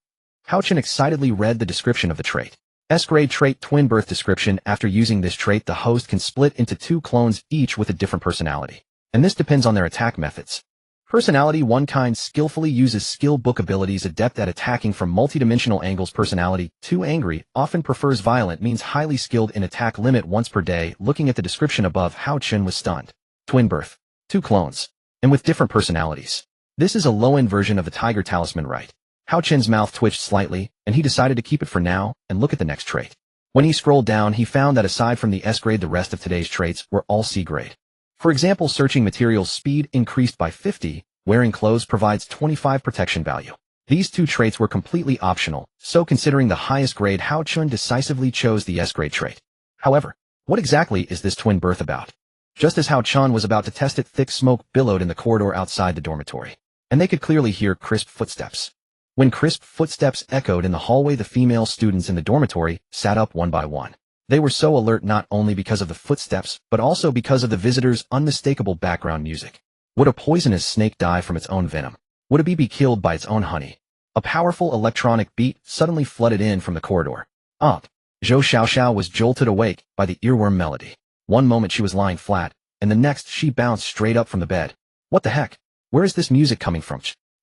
Hao Chun excitedly read the description of the trait. S-grade trait twin birth description. After using this trait, the host can split into 2 clones, each with a different personality. And this depends on their attack methods. Personality 1 kind skillfully uses skill book abilities, adept at attacking from multidimensional angles. Personality 2 angry, often prefers violent, means highly skilled in attack, limit once per day. Looking at the description above, Hao Chun was stunned. Twin birth. 2 clones. And with different personalities. This is a low-end version of the tiger talisman, right? Hao Chun's mouth twitched slightly, and he decided to keep it for now and look at the next trait. When he scrolled down, he found that aside from the S-grade, the rest of today's traits were all C-grade. For example, searching materials speed increased by 50, wearing clothes provides 25 protection value. These 2 traits were completely optional, so considering the highest grade, Hao Chun decisively chose the S-grade trait. However, what exactly is this twin birth about? Just as Hao Chun was about to test it, thick smoke billowed in the corridor outside the dormitory, and they could clearly hear crisp footsteps. When crisp footsteps echoed in the hallway, the female students in the dormitory sat up one by one. They were so alert not only because of the footsteps, but also because of the visitors' unmistakable background music. Would a poisonous snake die from its own venom? Would a bee be killed by its own honey? A powerful electronic beat suddenly flooded in from the corridor. Zhou Xiaoxiao was jolted awake by the earworm melody. One moment she was lying flat, and the next she bounced straight up from the bed. What the heck? Where is this music coming from?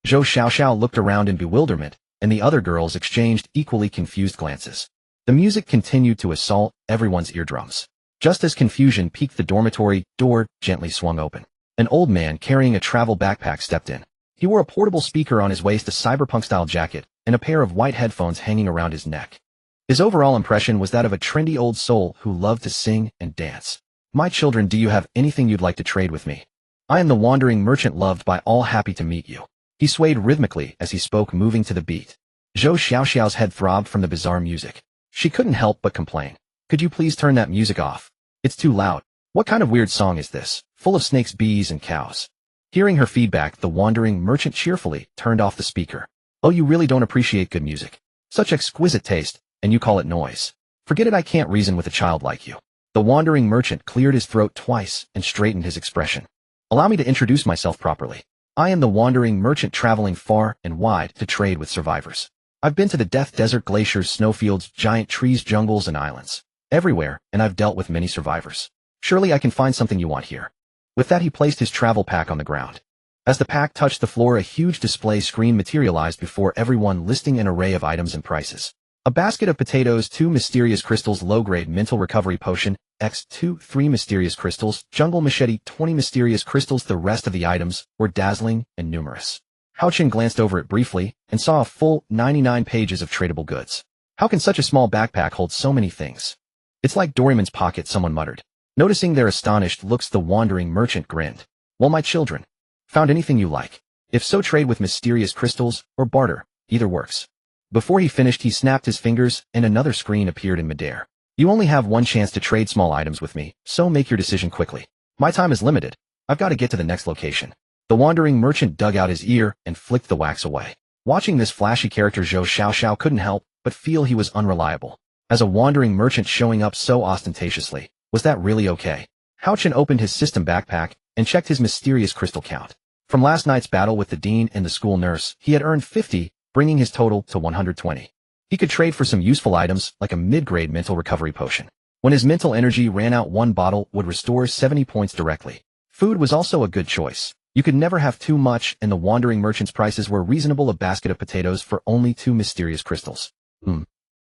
Zhou Xiaoxiao looked around in bewilderment, and the other girls exchanged equally confused glances. The music continued to assault everyone's eardrums. Just as confusion peaked, the dormitory door gently swung open. An old man carrying a travel backpack stepped in. He wore a portable speaker on his waist, a cyberpunk-style jacket, and a pair of white headphones hanging around his neck. His overall impression was that of a trendy old soul who loved to sing and dance. My children, do you have anything you'd like to trade with me? I am the wandering merchant, loved by all, happy to meet you. He swayed rhythmically as he spoke, moving to the beat. Zhou Xiaoxiao's head throbbed from the bizarre music. She couldn't help but complain. Could you please turn that music off? It's too loud. What kind of weird song is this? Full of snakes, bees, and cows. Hearing her feedback, the wandering merchant cheerfully turned off the speaker. Oh, you really don't appreciate good music. Such exquisite taste, and you call it noise. Forget it, I can't reason with a child like you. The wandering merchant cleared his throat twice and straightened his expression. Allow me to introduce myself properly. I am the wandering merchant, traveling far and wide to trade with survivors. I've been to the Death Desert, glaciers, snowfields, giant trees, jungles, and islands. Everywhere, and I've dealt with many survivors. Surely I can find something you want here. With that, he placed his travel pack on the ground. As the pack touched the floor, a huge display screen materialized before everyone, listing an array of items and prices. A basket of potatoes, 2 mysterious crystals, low-grade mental recovery potion, X2, 3 mysterious crystals, jungle machete, 20 mysterious crystals. The rest of the items were dazzling and numerous. Hao Chun glanced over it briefly and saw a full 99 pages of tradable goods. How can such a small backpack hold so many things? It's like Doraemon's pocket, someone muttered. Noticing their astonished looks, the wandering merchant grinned. Well, my children, found anything you like? If so, trade with mysterious crystals or barter. Either works. Before he finished, he snapped his fingers and another screen appeared in midair. You only have one chance to trade small items with me, so make your decision quickly. My time is limited. I've got to get to the next location. The wandering merchant dug out his ear and flicked the wax away. Watching this flashy character, Zhou Xiaoxiao couldn't help but feel he was unreliable. As a wandering merchant showing up so ostentatiously, was that really okay? Hao Chun opened his system backpack and checked his mysterious crystal count. From last night's battle with the dean and the school nurse, he had earned 50, bringing his total to 120. He could trade for some useful items like a mid-grade mental recovery potion. When his mental energy ran out, one bottle would restore 70 points directly. Food was also a good choice. You could never have too much, and the wandering merchant's prices were reasonable. A basket of potatoes for only 2 mysterious crystals.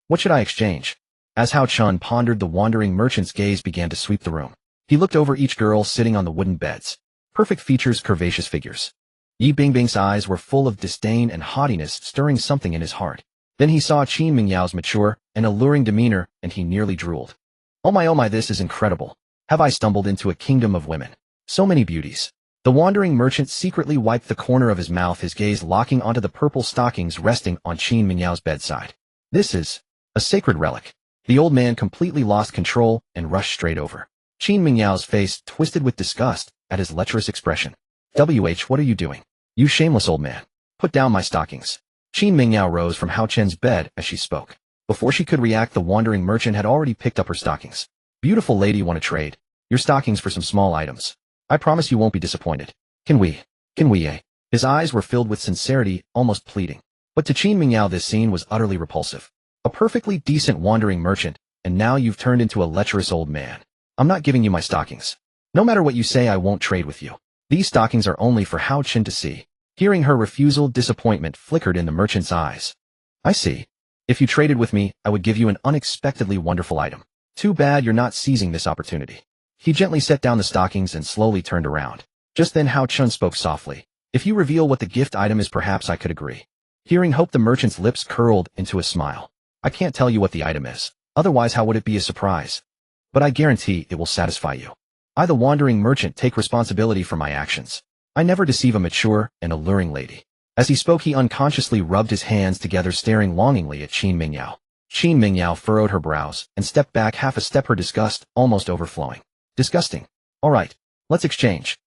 What should I exchange? As Hao Chun pondered, the wandering merchant's gaze began to sweep the room. He looked over each girl sitting on the wooden beds. Perfect features, curvaceous figures. Yi Bingbing's eyes were full of disdain and haughtiness, stirring something in his heart. Then he saw Qin Mingyao's mature and alluring demeanor, and he nearly drooled. Oh my, this is incredible. Have I stumbled into a kingdom of women? So many beauties. The wandering merchant secretly wiped the corner of his mouth, his gaze locking onto the purple stockings resting on Qin Mingyao's bedside. This is a sacred relic. The old man completely lost control and rushed straight over. Qin Mingyao's face twisted with disgust at his lecherous expression. What are you doing? You shameless old man. Put down my stockings. Qin Mingyao rose from Hao Chen's bed as she spoke. Before she could react, the wandering merchant had already picked up her stockings. Beautiful lady, want to trade your stockings for some small items. I promise you won't be disappointed. Can we? His eyes were filled with sincerity, almost pleading. But to Qin Mingyao this scene was utterly repulsive. A perfectly decent wandering merchant, and now you've turned into a lecherous old man. I'm not giving you my stockings. No matter what you say, I won't trade with you. These stockings are only for Hao Chen to see. Hearing her refusal, disappointment flickered in the merchant's eyes. I see. If you traded with me, I would give you an unexpectedly wonderful item. Too bad you're not seizing this opportunity. He gently set down the stockings and slowly turned around. Just then Hao Chen spoke softly. If you reveal what the gift item is, perhaps I could agree. Hearing hope, the merchant's lips curled into a smile. I can't tell you what the item is. Otherwise, how would it be a surprise? But I guarantee it will satisfy you. I, the wandering merchant, take responsibility for my actions. I never deceive a mature and alluring lady. As he spoke, he unconsciously rubbed his hands together, staring longingly at Qin Mingyao. Qin Mingyao furrowed her brows and stepped back half a step, her disgust almost overflowing. Disgusting. All right, let's exchange.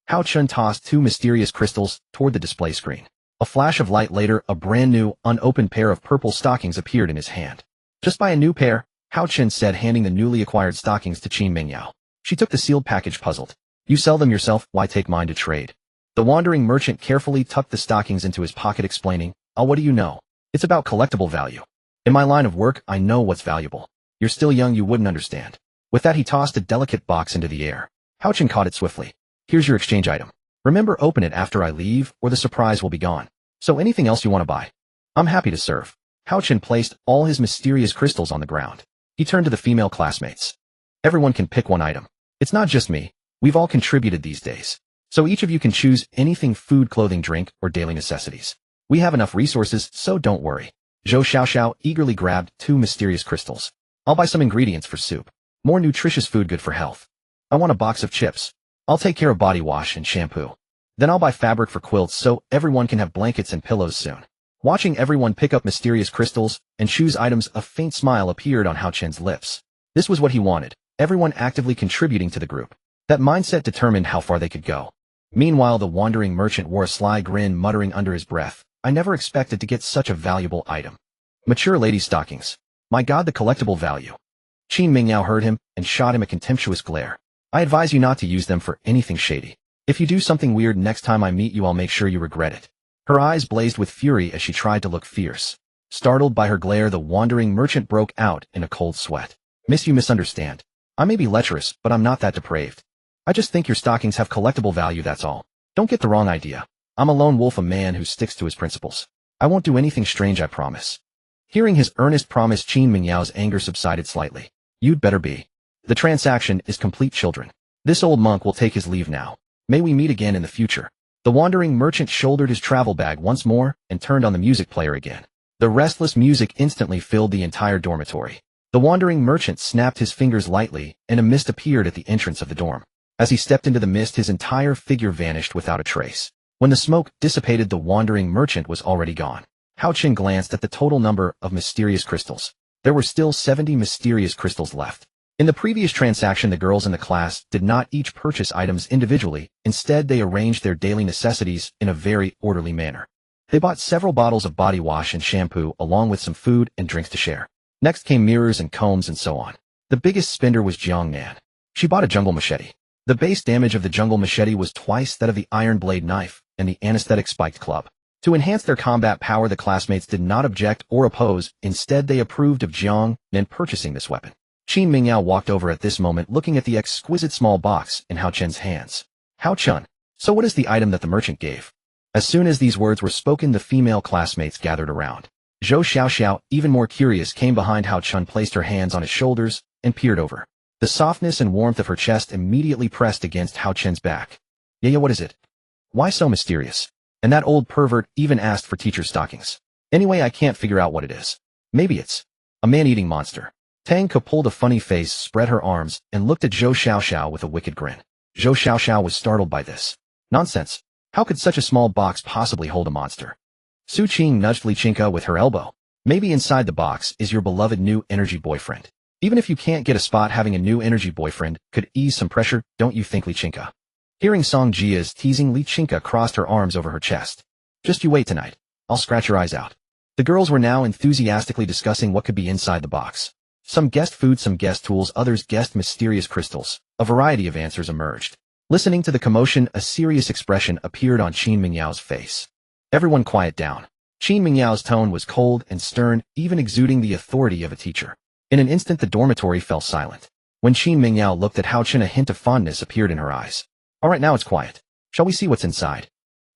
Hao Chen tossed 2 mysterious crystals toward the display screen. A flash of light later, a brand new, unopened pair of purple stockings appeared in his hand. Just buy a new pair, Hao Chen said, handing the newly acquired stockings to Qin Mingyao. She took the sealed package, puzzled. You sell them yourself, why take mine to trade? The wandering merchant carefully tucked the stockings into his pocket, explaining, Oh, what do you know? It's about collectible value. In my line of work, I know what's valuable. You're still young, you wouldn't understand. With that, he tossed a delicate box into the air. Hao Chen caught it swiftly. Here's your exchange item. Remember, open it after I leave, or the surprise will be gone. So anything else you want to buy? I'm happy to serve. Hao Chen placed all his mysterious crystals on the ground. He turned to the female classmates. Everyone can pick one item. It's not just me. We've all contributed these days. So each of you can choose anything: food, clothing, drink, or daily necessities. We have enough resources, so don't worry. Zhou Xiaoxiao eagerly grabbed 2 mysterious crystals. I'll buy some ingredients for soup. More nutritious food, good for health. I want a box of chips. I'll take care of body wash and shampoo. Then I'll buy fabric for quilts so everyone can have blankets and pillows soon. Watching everyone pick up mysterious crystals and choose items, a faint smile appeared on Hao Chen's lips. This was what he wanted, everyone actively contributing to the group. That mindset determined how far they could go. Meanwhile, the wandering merchant wore a sly grin, muttering under his breath, I never expected to get such a valuable item. Mature lady stockings. My God, the collectible value. Qin Mingyao heard him and shot him a contemptuous glare. I advise you not to use them for anything shady. If you do something weird next time I meet you, I'll make sure you regret it. Her eyes blazed with fury as she tried to look fierce. Startled by her glare, the wandering merchant broke out in a cold sweat. Miss, you misunderstand. I may be lecherous, but I'm not that depraved. I just think your stockings have collectible value, that's all. Don't get the wrong idea. I'm a lone wolf, a man who sticks to his principles. I won't do anything strange, I promise. Hearing his earnest promise, Qin Mingyao's anger subsided slightly. You'd better be. The transaction is complete, children. This old monk will take his leave now. May we meet again in the future. The wandering merchant shouldered his travel bag once more and turned on the music player again. The restless music instantly filled the entire dormitory. The wandering merchant snapped his fingers lightly, and a mist appeared at the entrance of the dorm. As he stepped into the mist, his entire figure vanished without a trace. When the smoke dissipated, the wandering merchant was already gone. Hao Chen glanced at the total number of mysterious crystals. There were still 70 mysterious crystals left. In the previous transaction, the girls in the class did not each purchase items individually. Instead, they arranged their daily necessities in a very orderly manner. They bought several bottles of body wash and shampoo, along with some food and drinks to share. Next came mirrors and combs and so on. The biggest spender was Jiang Nan. She bought a jungle machete. The base damage of the jungle machete was twice that of the iron blade knife and the anesthetic spiked club. To enhance their combat power, the classmates did not object or oppose. Instead, they approved of Jiang Nan purchasing this weapon. Qin Mingyao walked over at this moment, looking at the exquisite small box in Hao Chen's hands. Hao Chen, so what is the item that the merchant gave? As soon as these words were spoken, the female classmates gathered around. Zhou Xiaoxiao, even more curious, came behind Hao Chen, placed her hands on his shoulders, and peered over. The softness and warmth of her chest immediately pressed against Hao Chen's back. Yeah, what is it? Why so mysterious? And that old pervert even asked for teacher stockings. Anyway, I can't figure out what it is. Maybe it's a man-eating monster. Tang Ke pulled a funny face, spread her arms, and looked at Zhou Xiaoxiao with a wicked grin. Zhou Xiaoxiao was startled by this. Nonsense. How could such a small box possibly hold a monster? Su Qing nudged Li Qingke with her elbow. Maybe inside the box is your beloved new energy boyfriend. Even if you can't get a spot, having a new energy boyfriend could ease some pressure, don't you think, Li Qingke? Hearing Song Jia's teasing, Li Chinka crossed her arms over her chest. Just you wait tonight. I'll scratch your eyes out. The girls were now enthusiastically discussing what could be inside the box. Some guessed food, some guessed tools, others guessed mysterious crystals. A variety of answers emerged. Listening to the commotion, a serious expression appeared on Qin Mingyao's face. Everyone quiet down. Qin Mingyao's tone was cold and stern, even exuding the authority of a teacher. In an instant the dormitory fell silent. When Qin Mingyao looked at Hao Chen, a hint of fondness appeared in her eyes. All right, now it's quiet. Shall we see what's inside?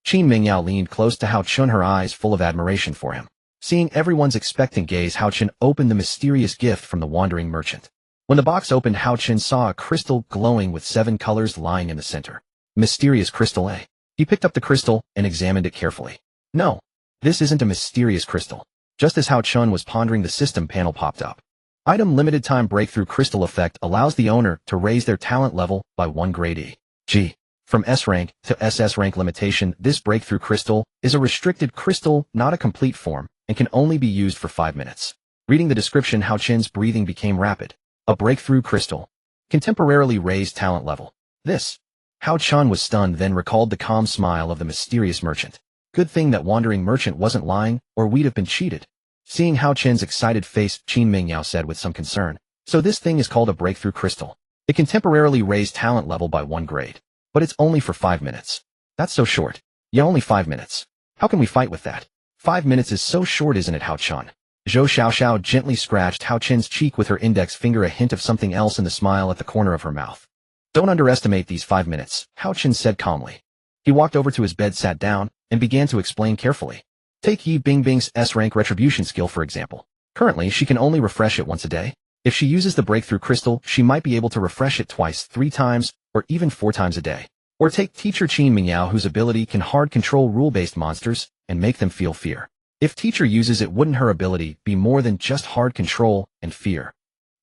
Qin Mingyao leaned close to Hao Chen, her eyes full of admiration for him. Seeing everyone's expectant gaze, Hao Chen opened the mysterious gift from the wandering merchant. When the box opened, Hao Chen saw a crystal glowing with 7 colors lying in the center. Mysterious crystal, eh? He picked up the crystal and examined it carefully. No, this isn't a mysterious crystal. Just as Hao Chen was pondering, the system panel popped up. Item: limited time breakthrough crystal effect allows the owner to raise their talent level by 1 grade e.g. from S rank to SS rank. Limitation: this breakthrough crystal is a restricted crystal, not a complete form, and can only be used for 5 minutes. Reading the description, Hao Chen's breathing became rapid. A breakthrough crystal. Can temporarily raise talent level. This. Hao Chen was stunned, then recalled the calm smile of the mysterious merchant. Good thing that wandering merchant wasn't lying, or we'd have been cheated. Seeing Hao Chen's excited face, Qin Mingyao said with some concern. So this thing is called a breakthrough crystal. It can temporarily raise talent level by 1 grade. But it's only for 5 minutes. That's so short. Yeah, only 5 minutes. How can we fight with that? 5 minutes is so short, isn't it, Hao Chen? Zhou Xiaoxiao gently scratched Hao Chen's cheek with her index finger, a hint of something else in the smile at the corner of her mouth. Don't underestimate these 5 minutes, Hao Chen said calmly. He walked over to his bed, sat down, and began to explain carefully. Take Yi Bingbing's S-rank retribution skill for example. Currently, she can only refresh it once a day. If she uses the breakthrough crystal, she might be able to refresh it twice, 3 times, or even 4 times a day. Or take teacher Qin Mingyao, whose ability can hard control rule-based monsters and make them feel fear. If teacher uses it, wouldn't her ability be more than just hard control and fear?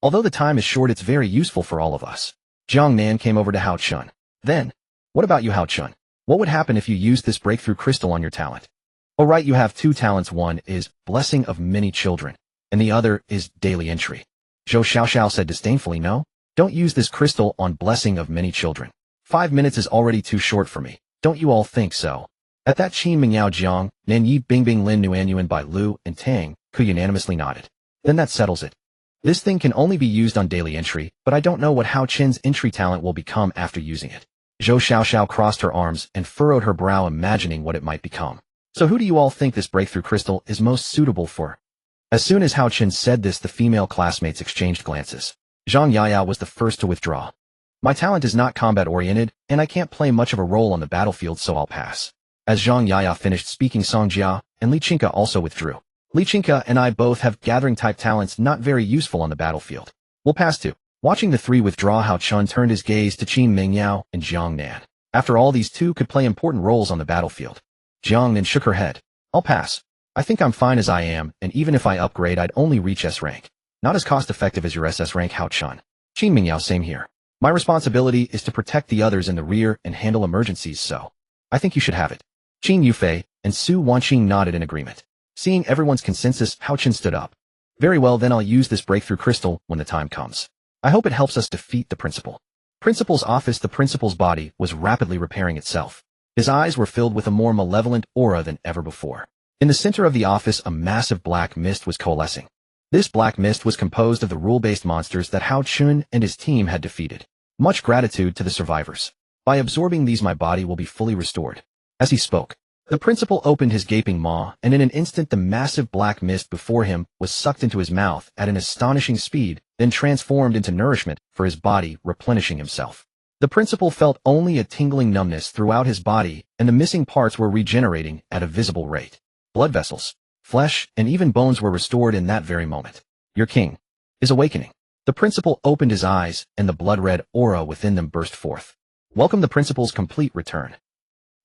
Although the time is short, it's very useful for all of us. Jiang Nan came over to Hao Chen. Then, what about you, Hao Chen? What would happen if you used this breakthrough crystal on your talent? Oh right, you have 2 talents. One is blessing of many children, and the other is daily entry. Zhou Xiaoxiao said disdainfully. No, don't use this crystal on blessing of many children. 5 minutes is already too short for me. Don't you all think so? At that, Qin Mingyao, Jiang, Nan, Yi Bingbing, Lin Nuanyuan, Bai Lu, and Tang Ku unanimously nodded. Then that settles it. This thing can only be used on daily entry, but I don't know what Hao Chen's entry talent will become after using it. Zhou Xiaoxiao crossed her arms and furrowed her brow, imagining what it might become. So who do you all think this breakthrough crystal is most suitable for? As soon as Hao Chen said this, the female classmates exchanged glances. Zhang Yaya was the first to withdraw. My talent is not combat-oriented, and I can't play much of a role on the battlefield, so I'll pass. As Zhang Yaya finished speaking, Song Jia and Li Chinka also withdrew. Li Chinka and I both have gathering-type talents not very useful on the battlefield. We'll pass too. Watching the 3 withdraw, Hao Chen turned his gaze to Qin Mingyao and Jiang Nan. After all, these 2 could play important roles on the battlefield. Jiang Nan shook her head. I'll pass. I think I'm fine as I am, and even if I upgrade, I'd only reach S rank. Not as cost-effective as your SS rank, Hao Chen. Qin Mingyao, same here. My responsibility is to protect the others in the rear and handle emergencies, so I think you should have it. Qin Yufei and Su Wanqing nodded in agreement. Seeing everyone's consensus, Hao Chen stood up. Very well, then I'll use this breakthrough crystal when the time comes. I hope it helps us defeat the principal. Principal's office. The principal's body was rapidly repairing itself. His eyes were filled with a more malevolent aura than ever before. In the center of the office, a massive black mist was coalescing. This black mist was composed of the rule-based monsters that Hao Chen and his team had defeated. Much gratitude to the survivors. By absorbing these, my body will be fully restored. As he spoke, the principal opened his gaping maw, and in an instant the massive black mist before him was sucked into his mouth at an astonishing speed, then transformed into nourishment for his body, replenishing himself. The principal felt only a tingling numbness throughout his body, and the missing parts were regenerating at a visible rate. Blood vessels, flesh, and even bones were restored in that very moment. Your king is awakening. The principal opened his eyes, and the blood-red aura within them burst forth. Welcome the principal's complete return.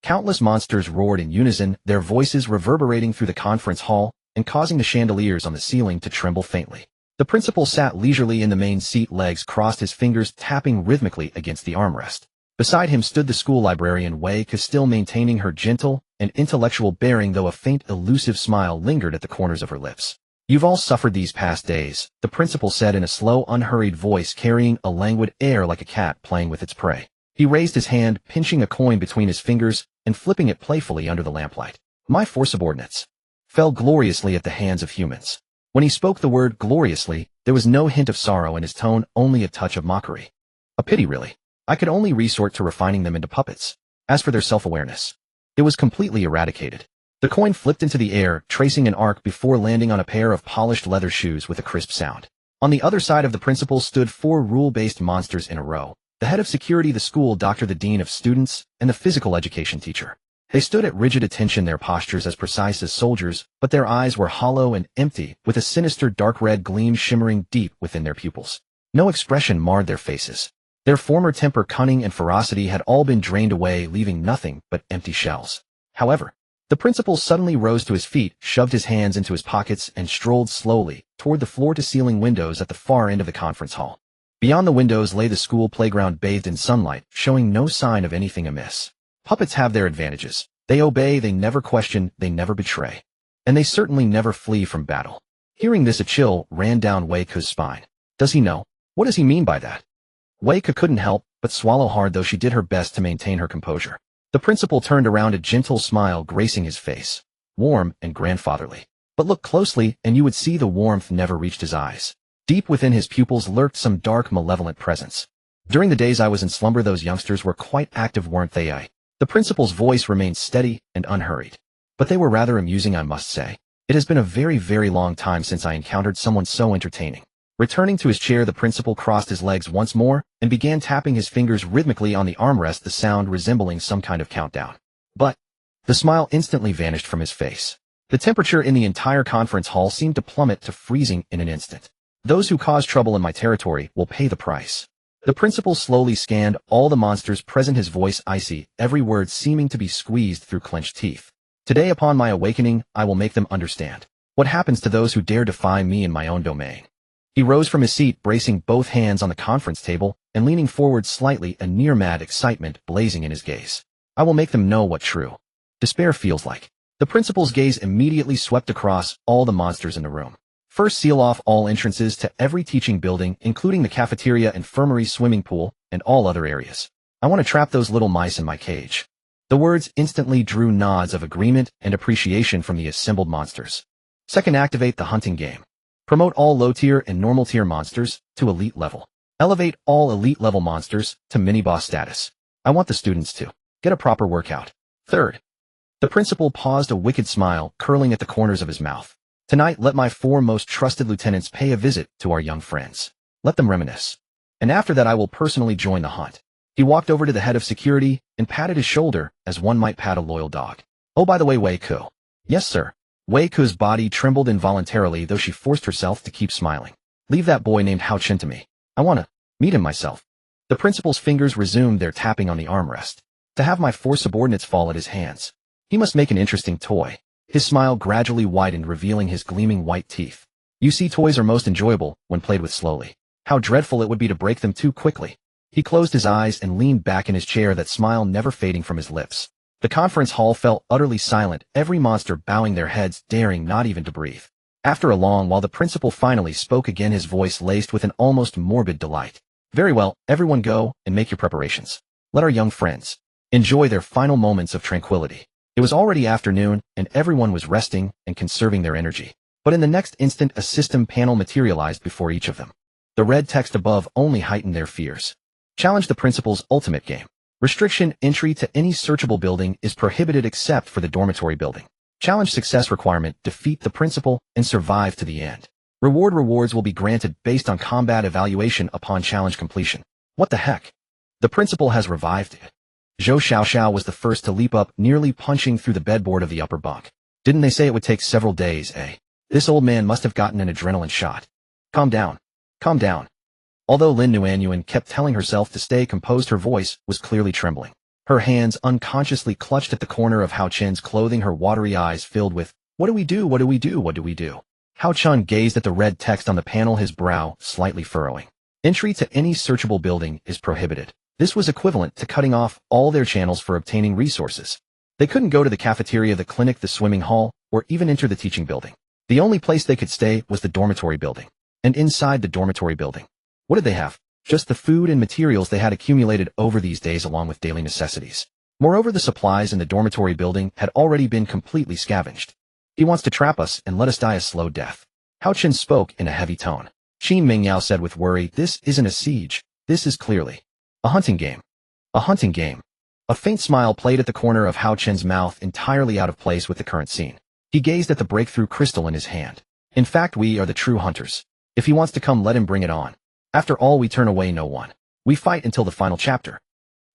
Countless monsters roared in unison, their voices reverberating through the conference hall and causing the chandeliers on the ceiling to tremble faintly. The principal sat leisurely in the main seat, legs crossed, his fingers tapping rhythmically against the armrest. Beside him stood the school librarian Wei Ke, still maintaining her gentle and intellectual bearing, though a faint, elusive smile lingered at the corners of her lips. You've all suffered these past days, the principal said in a slow, unhurried voice, carrying a languid air like a cat playing with its prey. He raised his hand, pinching a coin between his fingers and flipping it playfully under the lamplight. My four subordinates fell gloriously at the hands of humans. When he spoke the word gloriously, there was no hint of sorrow in his tone, only a touch of mockery. A pity, really. I could only resort to refining them into puppets. As for their self-awareness, it was completely eradicated. The coin flipped into the air, tracing an arc before landing on a pair of polished leather shoes with a crisp sound. On the other side of the principal stood four rule-based monsters in a row: the head of security, the school doctor, the dean of students, and the physical education teacher. They stood at rigid attention, their postures as precise as soldiers, but their eyes were hollow and empty, with a sinister dark red gleam shimmering deep within their pupils. No expression marred their faces. Their former temper, cunning, and ferocity had all been drained away, leaving nothing but empty shells. However, the principal suddenly rose to his feet, shoved his hands into his pockets, and strolled slowly toward the floor-to-ceiling windows at the far end of the conference hall. Beyond the windows lay the school playground, bathed in sunlight, showing no sign of anything amiss. Puppets have their advantages. They obey, they never question, they never betray. And they certainly never flee from battle. Hearing this, a chill ran down Wei Ke's spine. Does he know? What does he mean by that? Wei Ke couldn't help but swallow hard, though she did her best to maintain her composure. The principal turned around, a gentle smile gracing his face. Warm and grandfatherly. But look closely, and you would see the warmth never reached his eyes. Deep within his pupils lurked some dark, malevolent presence. During the days I was in slumber, those youngsters were quite active, weren't they? The principal's voice remained steady and unhurried. But they were rather amusing, I must say. It has been a very, very long time since I encountered someone so entertaining. Returning to his chair, the principal crossed his legs once more and began tapping his fingers rhythmically on the armrest, the sound resembling some kind of countdown. But the smile instantly vanished from his face. The temperature in the entire conference hall seemed to plummet to freezing in an instant. Those who cause trouble in my territory will pay the price. The principal slowly scanned all the monsters present, his voice icy, every word seeming to be squeezed through clenched teeth. Today, upon my awakening, I will make them understand what happens to those who dare defy me in my own domain. He rose from his seat, bracing both hands on the conference table and leaning forward slightly, a near-mad excitement blazing in his gaze. I will make them know what true despair feels like. The principal's gaze immediately swept across all the monsters in the room. First, seal off all entrances to every teaching building, including the cafeteria, infirmary, swimming pool, and all other areas. I want to trap those little mice in my cage. The words instantly drew nods of agreement and appreciation from the assembled monsters. Second, activate the hunting game. Promote all low-tier and normal-tier monsters to elite level. Elevate all elite-level monsters to mini-boss status. I want the students to get a proper workout. Third, the principal paused, a wicked smile curling at the corners of his mouth. Tonight, let my four most trusted lieutenants pay a visit to our young friends. Let them reminisce. And after that, I will personally join the hunt. He walked over to the head of security and patted his shoulder as one might pat a loyal dog. Oh, by the way, Wei Ke. Yes, sir. Wei Ke's body trembled involuntarily, though she forced herself to keep smiling. Leave that boy named Hao Chen to me. I want to meet him myself. The principal's fingers resumed their tapping on the armrest. To have my four subordinates fall at his hands. He must make an interesting toy. His smile gradually widened, revealing his gleaming white teeth. You see, toys are most enjoyable when played with slowly. How dreadful it would be to break them too quickly. He closed his eyes and leaned back in his chair, that smile never fading from his lips. The conference hall fell utterly silent, every monster bowing their heads, daring not even to breathe. After a long while, the principal finally spoke again, his voice laced with an almost morbid delight. Very well, everyone go and make your preparations. Let our young friends enjoy their final moments of tranquility. It was already afternoon, and everyone was resting and conserving their energy. But in the next instant, a system panel materialized before each of them. The red text above only heightened their fears. Challenge the principal's ultimate game. Restriction: entry to any searchable building is prohibited except for the dormitory building. Challenge success requirement: defeat the principal and survive to the end. Rewards will be granted based on combat evaluation upon challenge completion. What the heck? The principal has revived it. Zhou Xiaoxiao was the first to leap up, nearly punching through the bedboard of the upper bunk. Didn't they say it would take several days, eh? This old man must have gotten an adrenaline shot. Calm down. Calm down. Although Lin Nuanyuan kept telling herself to stay composed, her voice was clearly trembling. Her hands unconsciously clutched at the corner of Hao Chen's clothing, her watery eyes filled with, "What do we do? What do we do? What do we do?" Hao Chen gazed at the red text on the panel, his brow slightly furrowing. Entry to any searchable building is prohibited. This was equivalent to cutting off all their channels for obtaining resources. They couldn't go to the cafeteria, the clinic, the swimming hall, or even enter the teaching building. The only place they could stay was the dormitory building. And inside the dormitory building, what did they have? just the food and materials they had accumulated over these days along with daily necessities. Moreover, the supplies in the dormitory building had already been completely scavenged. He wants to trap us and let us die a slow death. Hao Chen spoke in a heavy tone. Qin Mingyao said with worry, this isn't a siege. This is clearly a hunting game. A hunting game. A faint smile played at the corner of Hao Chen's mouth, entirely out of place with the current scene. He gazed at the breakthrough crystal in his hand. In fact, we are the true hunters. If he wants to come, let him bring it on. After all, we turn away no one. We fight until the final chapter.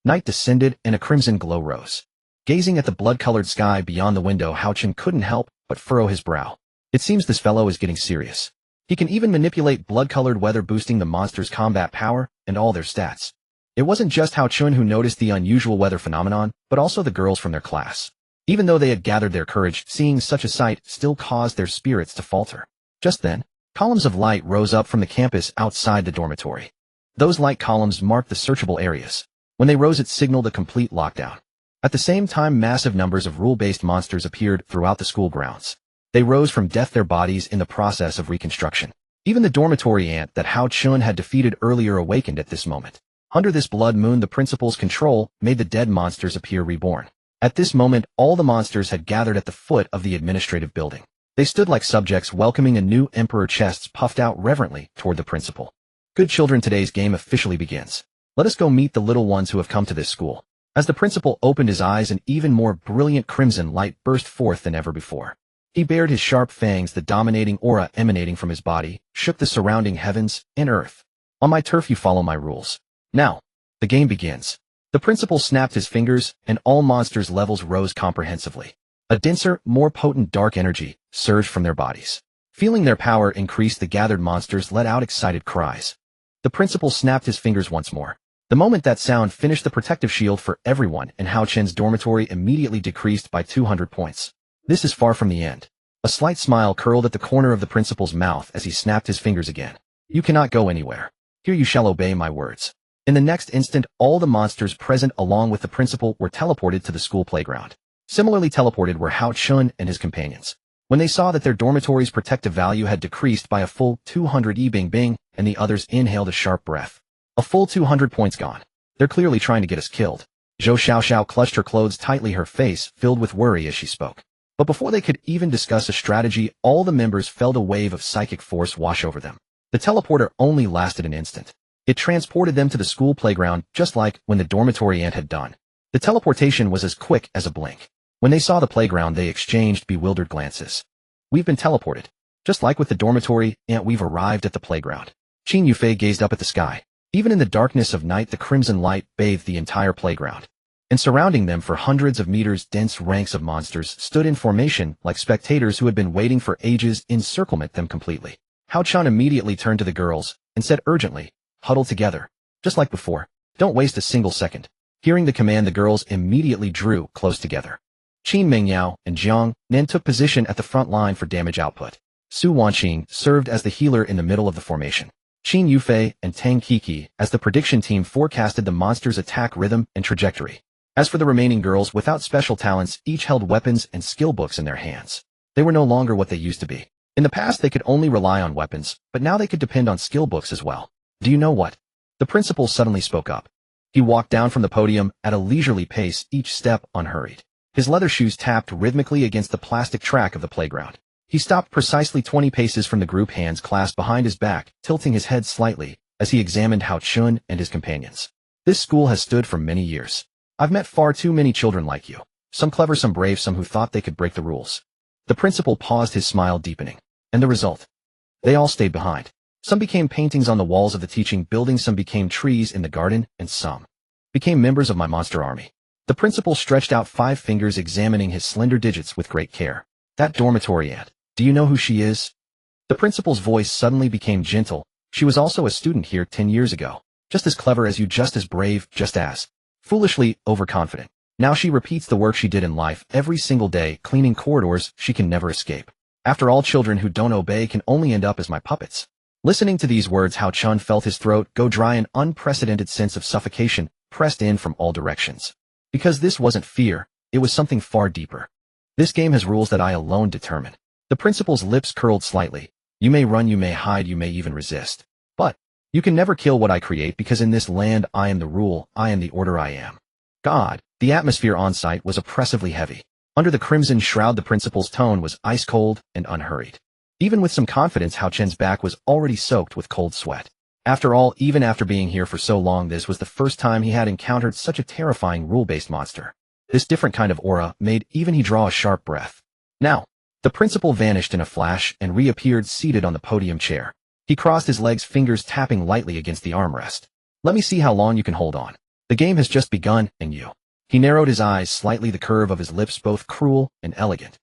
Night descended and a crimson glow rose. Gazing at the blood-colored sky beyond the window, Hao Chen couldn't help but furrow his brow. It seems this fellow is getting serious. He can even manipulate blood-colored weather, boosting the monster's combat power and all their stats. It wasn't just Hao Chen who noticed the unusual weather phenomenon, but also the girls from their class. Even though they had gathered their courage, seeing such a sight still caused their spirits to falter. Just then, columns of light rose up from the campus outside the dormitory. Those light columns marked the searchable areas. When they rose, it signaled a complete lockdown. At the same time, massive numbers of rule-based monsters appeared throughout the school grounds. They rose from death, their bodies in the process of reconstruction. Even the dormitory ant that Hao Chen had defeated earlier awakened at this moment. Under this blood moon, the principal's control made the dead monsters appear reborn. At this moment, all the monsters had gathered at the foot of the administrative building. They stood like subjects welcoming a new emperor, chests puffed out reverently toward the principal. Good children, today's game officially begins. Let us go meet the little ones who have come to this school. As the principal opened his eyes, an even more brilliant crimson light burst forth than ever before. He bared his sharp fangs, the dominating aura emanating from his body shook the surrounding heavens and earth. On my turf, you follow my rules. Now, the game begins. The principal snapped his fingers, and all monsters' levels rose comprehensively. A denser, more potent dark energy surged from their bodies. Feeling their power increase, the gathered monsters let out excited cries. The principal snapped his fingers once more. The moment that sound finished, the protective shield for everyone in Hao Chen's dormitory immediately decreased by 200 points. This is far from the end. A slight smile curled at the corner of the principal's mouth as he snapped his fingers again. You cannot go anywhere. Here you shall obey my words. In the next instant, all the monsters present along with the principal were teleported to the school playground. Similarly teleported were Hao Chen and his companions. When they saw that their dormitory's protective value had decreased by a full 200 bing bing, and the others inhaled a sharp breath. A full 200 points gone. They're clearly trying to get us killed. Zhou Xiaoxiao clutched her clothes tightly, her face filled with worry as she spoke. But before they could even discuss a strategy, all the members felt a wave of psychic force wash over them. The teleporter only lasted an instant. It transported them to the school playground, just like when the dormitory ant had done. The teleportation was as quick as a blink. When they saw the playground, they exchanged bewildered glances. We've been teleported. Just like with the dormitory ant, we've arrived at the playground. Qin Yufei gazed up at the sky. Even in the darkness of night, the crimson light bathed the entire playground. And surrounding them for hundreds of meters, dense ranks of monsters stood in formation like spectators who had been waiting for ages, encirclement them completely. Hao Chen immediately turned to the girls and said urgently, huddle together. Just like before. Don't waste a single second. Hearing the command, the girls immediately drew close together. Qin Mingyao and Jiang Nen took position at the front line for damage output. Su Wanqing served as the healer in the middle of the formation. Qin Yufei and Tang Qi as the prediction team forecasted the monster's attack rhythm and trajectory. As for the remaining girls without special talents, each held weapons and skill books in their hands. They were no longer what they used to be. In the past, they could only rely on weapons, but now they could depend on skill books as well. Do you know what? The principal suddenly spoke up. He walked down from the podium at a leisurely pace, each step unhurried. His leather shoes tapped rhythmically against the plastic track of the playground. He stopped precisely 20 paces from the group, hands clasped behind his back, tilting his head slightly as he examined Hao Chen and his companions. This school has stood for many years. I've met far too many children like you. Some clever, some brave, some who thought they could break the rules. The principal paused, his smile deepening. And the result? They all stayed behind. Some became paintings on the walls of the teaching building, some became trees in the garden, and some became members of my monster army. The principal stretched out 5 fingers, examining his slender digits with great care. That dormitory ant. Do you know who she is? The principal's voice suddenly became gentle. She was also a student here 10 years ago. Just as clever as you, just as brave, just as foolishly overconfident. Now she repeats the work she did in life every single day, cleaning corridors she can never escape. After all, children who don't obey can only end up as my puppets. Listening to these words, Hao Chen felt his throat go dry. An unprecedented sense of suffocation pressed in from all directions. Because this wasn't fear, it was something far deeper. This game has rules that I alone determine. The principal's lips curled slightly. You may run, you may hide, you may even resist. But You can never kill what I create because in this land I am the rule, I am the order I am. God, the atmosphere on site was oppressively heavy. Under the crimson shroud the principal's tone was ice-cold and unhurried. Even with some confidence Hao Chen's back was already soaked with cold sweat. After all, even after being here for so long this was the first time he had encountered such a terrifying rule-based monster. This different kind of aura made even he draw a sharp breath. Now, the principal vanished in a flash and reappeared seated on the podium chair. He crossed his legs, fingers tapping lightly against the armrest. Let me see how long you can hold on. The game has just begun, and you. He narrowed his eyes slightly, the curve of his lips both cruel and elegant.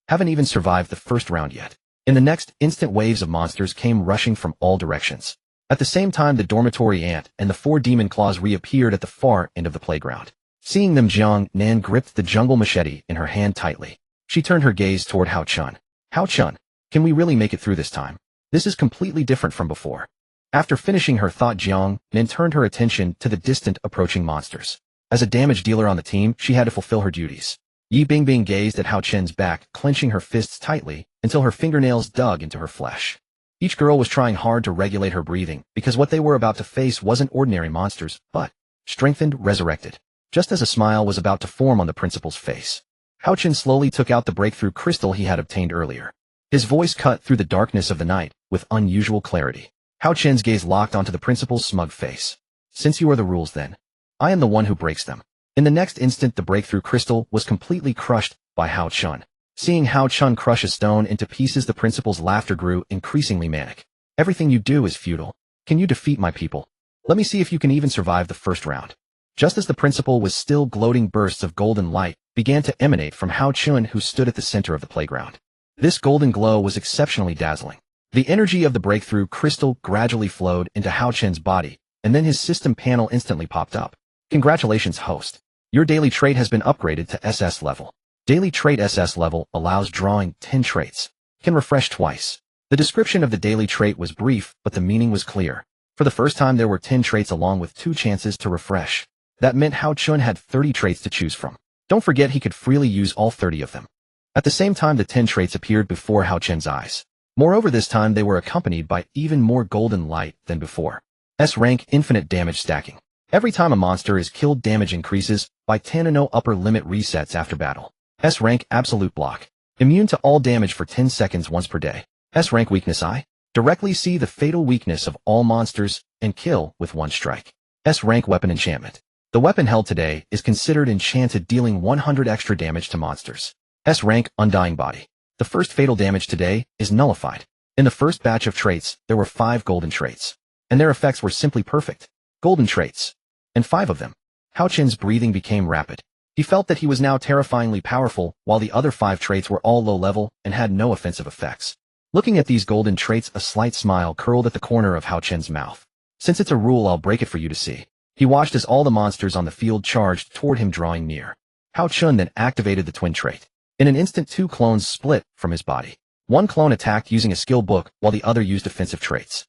Haven't even survived the first round yet. In the next instant waves of monsters came rushing from all directions. At the same time the dormitory ant and the 4 demon claws reappeared at the far end of the playground. Seeing them Jiang Nan gripped the jungle machete in her hand tightly. She turned her gaze toward Hao Chun. Hao Chun, can we really make it through this time? This is completely different from before. After finishing her thought Jiang Nan turned her attention to the distant approaching monsters. As a damage dealer on the team, she had to fulfill her duties. Yi Bingbing gazed at Hao Chen's back, clenching her fists tightly until her fingernails dug into her flesh. Each girl was trying hard to regulate her breathing because what they were about to face wasn't ordinary monsters, but strengthened, resurrected. Just as a smile was about to form on the principal's face, Hao Chen slowly took out the breakthrough crystal he had obtained earlier. His voice cut through the darkness of the night with unusual clarity. Hao Chen's gaze locked onto the principal's smug face. Since you are the rules then, I am the one who breaks them. In the next instant the breakthrough crystal was completely crushed by Hao Chun. Seeing Hao Chun crush a stone into pieces the principal's laughter grew increasingly manic. Everything you do is futile. Can you defeat my people? Let me see if you can even survive the first round. Just as the principal was still gloating, bursts of golden light began to emanate from Hao Chun, who stood at the center of the playground. This golden glow was exceptionally dazzling. The energy of the breakthrough crystal gradually flowed into Hao Chen's body, and then his system panel instantly popped up. Congratulations, host. Your daily trait has been upgraded to SS level. Daily trait SS level allows drawing 10 traits. Can refresh twice. The description of the daily trait was brief, but the meaning was clear. For the first time there were 10 traits along with 2 chances to refresh. That meant Hao Chun had 30 traits to choose from. Don't forget he could freely use all 30 of them. At the same time the 10 traits appeared before Hao Chen's eyes. Moreover, this time they were accompanied by even more golden light than before. S-rank infinite damage stacking. Every time a monster is killed damage increases by 10 and no upper limit resets after battle. S-rank absolute block. Immune to all damage for 10 seconds once per day. S-rank weakness I. Directly see the fatal weakness of all monsters and kill with 1 strike. S-rank weapon enchantment. The weapon held today is considered enchanted, dealing 100 extra damage to monsters. S-rank undying body. The first fatal damage today is nullified. In the first batch of traits, there were 5 golden traits, and their effects were simply perfect. Golden traits. And 5 of them. Hao Chen's breathing became rapid. He felt that he was now terrifyingly powerful, while the other 5 traits were all low level and had no offensive effects. Looking at these golden traits, a slight smile curled at the corner of Hao Chen's mouth. Since it's a rule, I'll break it for you to see. He watched as all the monsters on the field charged toward him, drawing near. Hao Chun then activated the twin trait. In an instant 2 clones split from his body. One clone attacked using a skill book, while the other used defensive traits.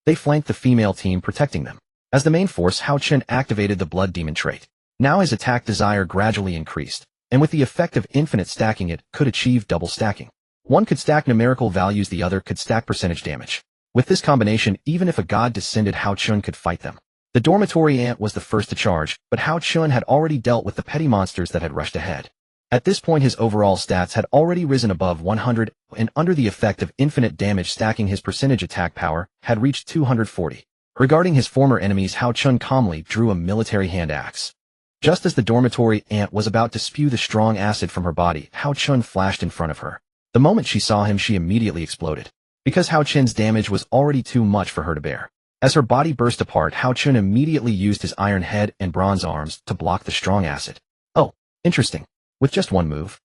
They flanked the female team, protecting them. As the main force, Hao Chun activated the blood demon trait. Now his attack desire gradually increased, and with the effect of infinite stacking it could achieve double stacking. One could stack numerical values, the other could stack percentage damage. With this combination, even if a god descended, Hao Chun could fight them. The dormitory ant was the first to charge, but Hao Chun had already dealt with the petty monsters that had rushed ahead. At this point his overall stats had already risen above 100, and under the effect of infinite damage stacking his percentage attack power had reached 240. Regarding his former enemies, Hao Chun calmly drew a military hand axe. Just as the dormitory ant was about to spew the strong acid from her body, Hao Chun flashed in front of her. The moment she saw him, she immediately exploded. Because Hao Chun's damage was already too much for her to bear. As her body burst apart, Hao Chun immediately used his iron head and bronze arms to block the strong acid. Oh, interesting. With just 1 move.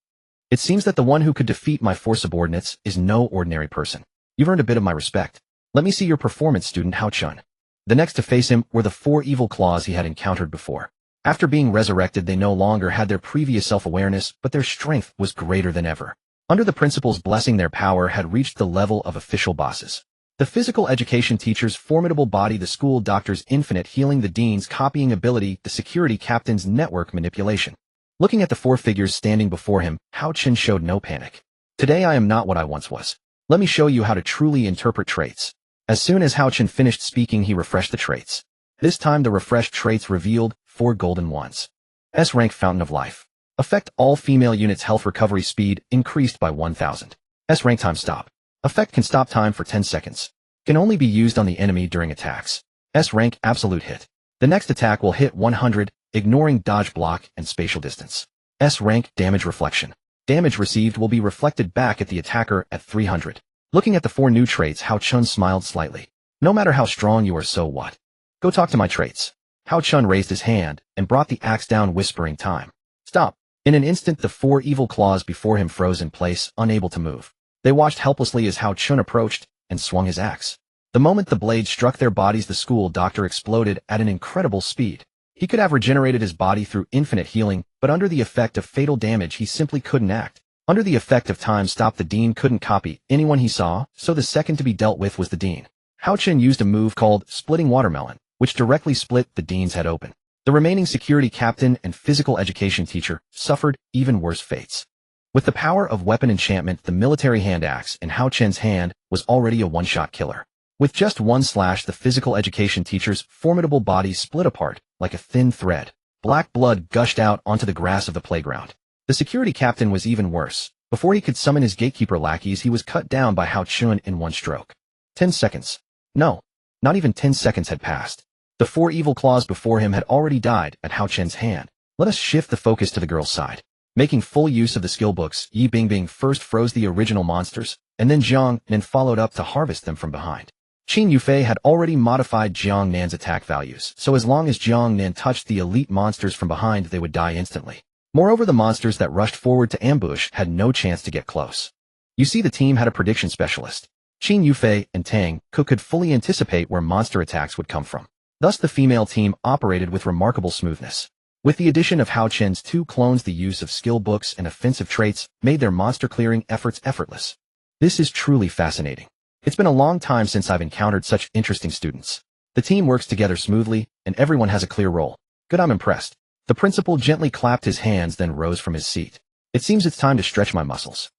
It seems that the one who could defeat my 4 subordinates is no ordinary person. You've earned a bit of my respect. Let me see your performance, student Hao Chun. The next to face him were the 4 evil claws he had encountered before. After being resurrected, they no longer had their previous self-awareness, but their strength was greater than ever. Under the principal's blessing, their power had reached the level of official bosses. The physical education teacher's formidable body, the school doctor's infinite healing, the dean's copying ability, the security captain's network manipulation. Looking at the 4 figures standing before him, Hao Chun showed no panic. Today I am not what I once was. Let me show you how to truly interpret traits. As soon as Hao Chen finished speaking, he refreshed the traits. This time the refreshed traits revealed 4 golden ones. S-rank Fountain of Life. Effect all female units' health recovery speed increased by 1000. S-rank Time Stop. Effect can stop time for 10 seconds. Can only be used on the enemy during attacks. S-rank Absolute Hit. The next attack will hit 100, ignoring dodge block and spatial distance. S-rank Damage Reflection. Damage received will be reflected back at the attacker at 300. Looking at the 4 new traits, Hao Chun smiled slightly. No matter how strong you are, so what? Go talk to my traits. Hao Chun raised his hand and brought the axe down, whispering, "Time." Stop. In an instant, the 4 evil claws before him froze in place, unable to move. They watched helplessly as Hao Chun approached and swung his axe. The moment the blade struck their bodies, the school doctor exploded at an incredible speed. He could have regenerated his body through infinite healing, but under the effect of fatal damage, he simply couldn't act. Under the effect of Time Stop, the dean couldn't copy anyone he saw, so the second to be dealt with was the dean. Hao Chen used a move called Splitting Watermelon, which directly split the dean's head open. The remaining security captain and physical education teacher suffered even worse fates. With the power of weapon enchantment, the military hand axe in Hao Chen's hand was already a one-shot killer. With just one slash, the physical education teacher's formidable body split apart like a thin thread. Black blood gushed out onto the grass of the playground. The security captain was even worse. Before he could summon his gatekeeper lackeys, he was cut down by Hao Chun in one stroke. 10 seconds. No, not even 10 seconds had passed. The 4 evil claws before him had already died at Hao Chen's hand. Let us shift the focus to the girl's side. Making full use of the skill books, Yi Bingbing first froze the original monsters, and then Jiang Nan followed up to harvest them from behind. Qin Yufei had already modified Jiang Nan's attack values, so as long as Jiang Nan touched the elite monsters from behind, they would die instantly. Moreover, the monsters that rushed forward to ambush had no chance to get close. You see, the team had a prediction specialist. Qin Yufei and Tang could fully anticipate where monster attacks would come from. Thus, the female team operated with remarkable smoothness. With the addition of Hao Chen's 2 clones, the use of skill books and offensive traits made their monster-clearing efforts effortless. This is truly fascinating. It's been a long time since I've encountered such interesting students. The team works together smoothly, and everyone has a clear role. Good, I'm impressed. The principal gently clapped his hands, then rose from his seat. It seems it's time to stretch my muscles.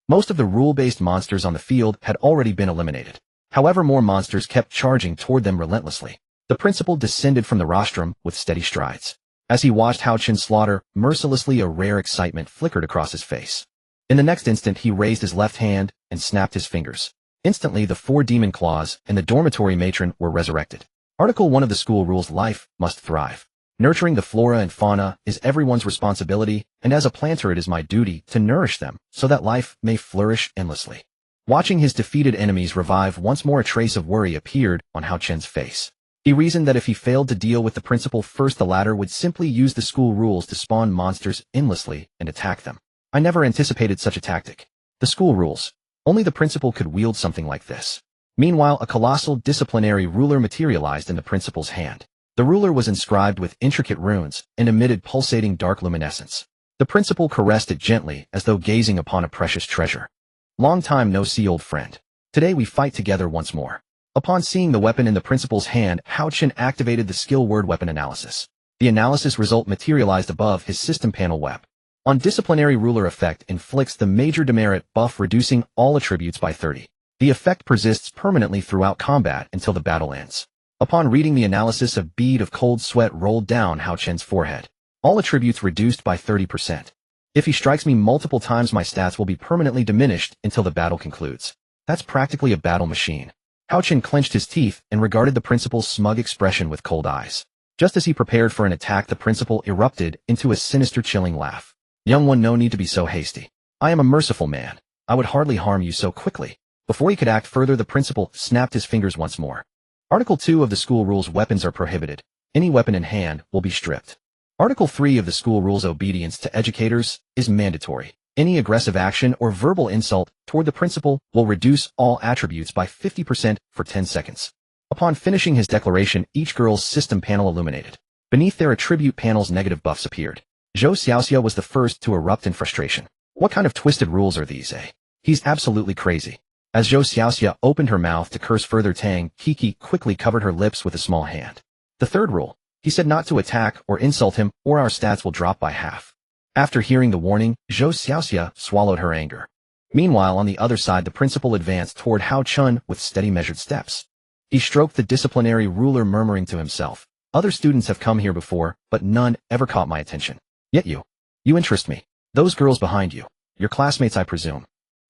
Most of the rule-based monsters on the field had already been eliminated. However, more monsters kept charging toward them relentlessly. The principal descended from the rostrum with steady strides. As he watched Hao Chen slaughter mercilessly, a rare excitement flickered across his face. In the next instant, he raised his left hand and snapped his fingers. Instantly, the 4 demon claws and the dormitory matron were resurrected. Article 1 of the school rules: life must thrive. Nurturing the flora and fauna is everyone's responsibility, and as a planter it is my duty to nourish them so that life may flourish endlessly. Watching his defeated enemies revive once more, a trace of worry appeared on Hao Chen's face. He reasoned that if he failed to deal with the principal first, the latter would simply use the school rules to spawn monsters endlessly and attack them. I never anticipated such a tactic. The school rules. Only the principal could wield something like this. Meanwhile, a colossal disciplinary ruler materialized in the principal's hand. The ruler was inscribed with intricate runes and emitted pulsating dark luminescence. The principal caressed it gently as though gazing upon a precious treasure. Long time no see, old friend. Today we fight together once more. Upon seeing the weapon in the principal's hand, Hao Chen activated the skill word weapon analysis. The analysis result materialized above his system panel web. On disciplinary ruler effect inflicts the major demerit buff, reducing all attributes by 30. The effect persists permanently throughout combat until the battle ends. Upon reading the analysis, a bead of cold sweat rolled down Hao Chen's forehead. All attributes reduced by 30%. If he strikes me multiple times, my stats will be permanently diminished until the battle concludes. That's practically a battle machine. Hao Chen clenched his teeth and regarded the principal's smug expression with cold eyes. Just as he prepared for an attack, the principal erupted into a sinister, chilling laugh. Young one, no need to be so hasty. I am a merciful man. I would hardly harm you so quickly. Before he could act further, the principal snapped his fingers once more. Article 2 of the school rules: weapons are prohibited. Any weapon in hand will be stripped. Article 3 of the school rules: obedience to educators is mandatory. Any aggressive action or verbal insult toward the principal will reduce all attributes by 50% for 10 seconds. Upon finishing his declaration, each girl's system panel illuminated. Beneath their attribute panels, negative buffs appeared. Zhou Xiaoxia was the first to erupt in frustration. What kind of twisted rules are these, eh? He's absolutely crazy. As Zhou Xiaoxia opened her mouth to curse further, Tang Kiki quickly covered her lips with a small hand. The third rule. He said not to attack or insult him, or our stats will drop by half. After hearing the warning, Zhou Xiaoxia swallowed her anger. Meanwhile, on the other side, the principal advanced toward Hao Chun with steady, measured steps. He stroked the disciplinary ruler, murmuring to himself, "Other students have come here before, but none ever caught my attention. Yet you interest me. Those girls behind you, your classmates, I presume."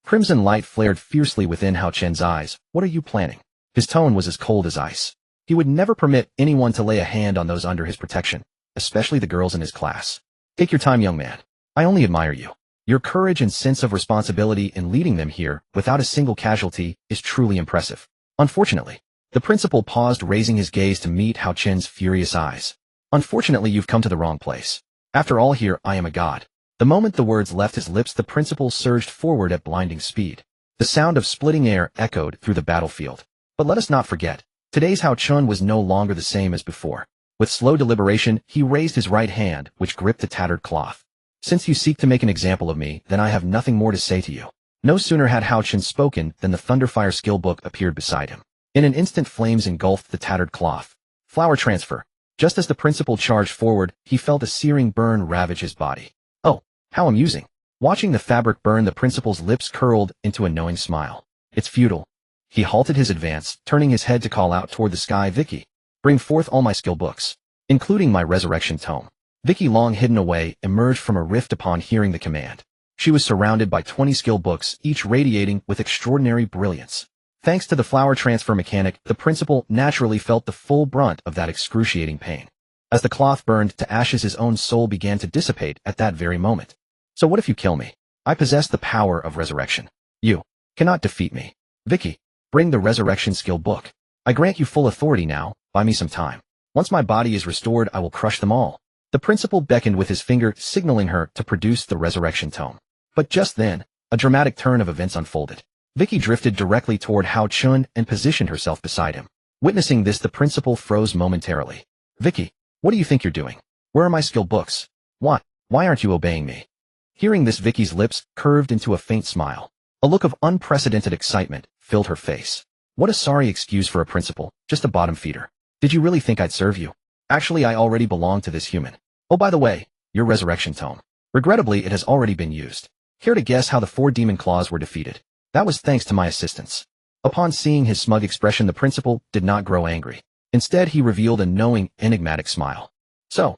Crimson light flared fiercely within Hao Chen's eyes. "What are you planning?" His tone was as cold as ice. He would never permit anyone to lay a hand on those under his protection, especially the girls in his class. "Take your time, young man. I only admire you. Your courage and sense of responsibility in leading them here without a single casualty is truly impressive." Unfortunately, the principal paused, raising his gaze to meet Hao Chen's furious eyes. "Unfortunately, you've come to the wrong place. After all, here I am a god." The moment the words left his lips, the principal surged forward at blinding speed. The sound of splitting air echoed through the battlefield. But let us not forget, today's Hao Chun was no longer the same as before. With slow deliberation, he raised his right hand, which gripped the tattered cloth. "Since you seek to make an example of me, then I have nothing more to say to you." No sooner had Hao Chun spoken than the Thunderfire skill book appeared beside him. In an instant, flames engulfed the tattered cloth. Flower transfer. Just as the principal charged forward, he felt a searing burn ravage his body. "Oh, how amusing." Watching the fabric burn, the principal's lips curled into a knowing smile. "It's futile." He halted his advance, turning his head to call out toward the sky, "Vicky, bring forth all my skill books, including my resurrection tome." Vicky, long hidden away, emerged from a rift upon hearing the command. She was surrounded by 20 skill books, each radiating with extraordinary brilliance. Thanks to the flower transfer mechanic, the principal naturally felt the full brunt of that excruciating pain. As the cloth burned to ashes, his own soul began to dissipate at that very moment. "So what if you kill me? I possess the power of resurrection. You cannot defeat me. Vicky, bring the resurrection skill book. I grant you full authority now. Buy me some time. Once my body is restored, I will crush them all." The principal beckoned with his finger, signaling her to produce the resurrection tome. But just then, a dramatic turn of events unfolded. Vicky drifted directly toward Hao Chun and positioned herself beside him. Witnessing this, the principal froze momentarily. "Vicky, what do you think you're doing? Where are my skill books? Why aren't you obeying me?" Hearing this, Vicky's lips curved into a faint smile. A look of unprecedented excitement filled her face. "What a sorry excuse for a principal, just a bottom feeder. Did you really think I'd serve you? Actually, I already belong to this human. Oh, by the way, your resurrection tome. Regrettably, it has already been used. Care to guess how the 4 demon claws were defeated? That was thanks to my assistance." Upon seeing his smug expression, the principal did not grow angry. Instead, he revealed a knowing, enigmatic smile. So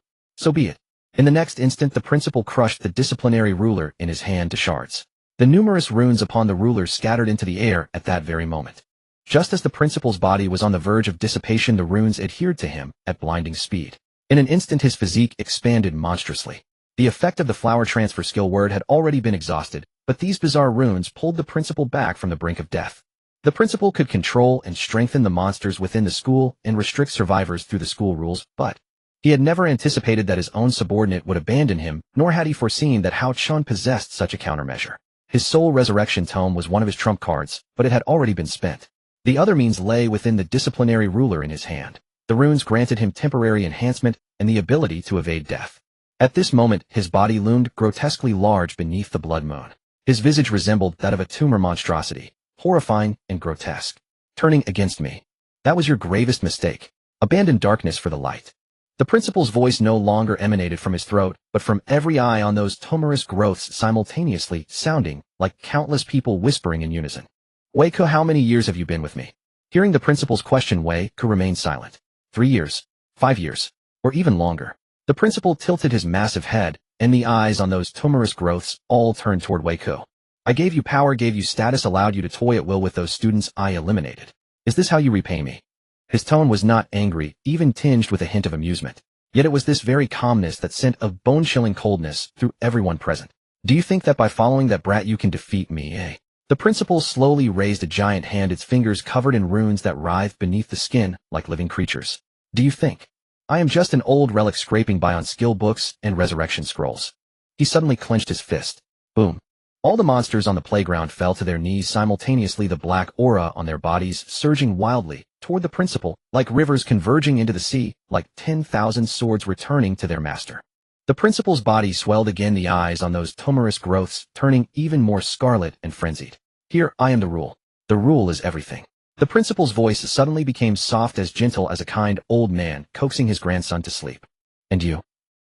be it." In the next instant, the principal crushed the disciplinary ruler in his hand to shards. The numerous runes upon the ruler scattered into the air at that very moment. Just as the principal's body was on the verge of dissipation, the runes adhered to him at blinding speed. In an instant, his physique expanded monstrously. The effect of the flower transfer skill word had already been exhausted, but these bizarre runes pulled the principal back from the brink of death. The principal could control and strengthen the monsters within the school and restrict survivors through the school rules, but he had never anticipated that his own subordinate would abandon him, nor had he foreseen that Hao Chun possessed such a countermeasure. His soul resurrection tome was one of his trump cards, but it had already been spent. The other means lay within the disciplinary ruler in his hand. The runes granted him temporary enhancement and the ability to evade death. At this moment, his body loomed grotesquely large beneath the blood moon. His visage resembled that of a tumor monstrosity, horrifying and grotesque. "Turning against me. That was your gravest mistake. Abandon darkness for the light." The principal's voice no longer emanated from his throat, but from every eye on those tumorous growths, simultaneously sounding like countless people whispering in unison. "Wei Ke, how many years have you been with me?" Hearing the principal's question, Wei Ke remained silent. 3 years, 5 years, or even longer. The principal tilted his massive head, and the eyes on those tumorous growths all turned toward Wei Ke. "I gave you power, gave you status, allowed you to toy at will with those students I eliminated. Is this how you repay me?" His tone was not angry, even tinged with a hint of amusement. Yet it was this very calmness that sent a bone-chilling coldness through everyone present. "Do you think that by following that brat you can defeat me, eh?" The principal slowly raised a giant hand, its fingers covered in runes that writhed beneath the skin like living creatures. "Do you think I am just an old relic scraping by on skill books and resurrection scrolls?" He suddenly clenched his fist. Boom. All the monsters on the playground fell to their knees simultaneously, the black aura on their bodies surging wildly toward the principal, like rivers converging into the sea, like 10,000 swords returning to their master. The principal's body swelled again, the eyes on those tumorous growths turning even more scarlet and frenzied. "Here, I am the rule. The rule is everything." The principal's voice suddenly became soft, as gentle as a kind old man coaxing his grandson to sleep. "And you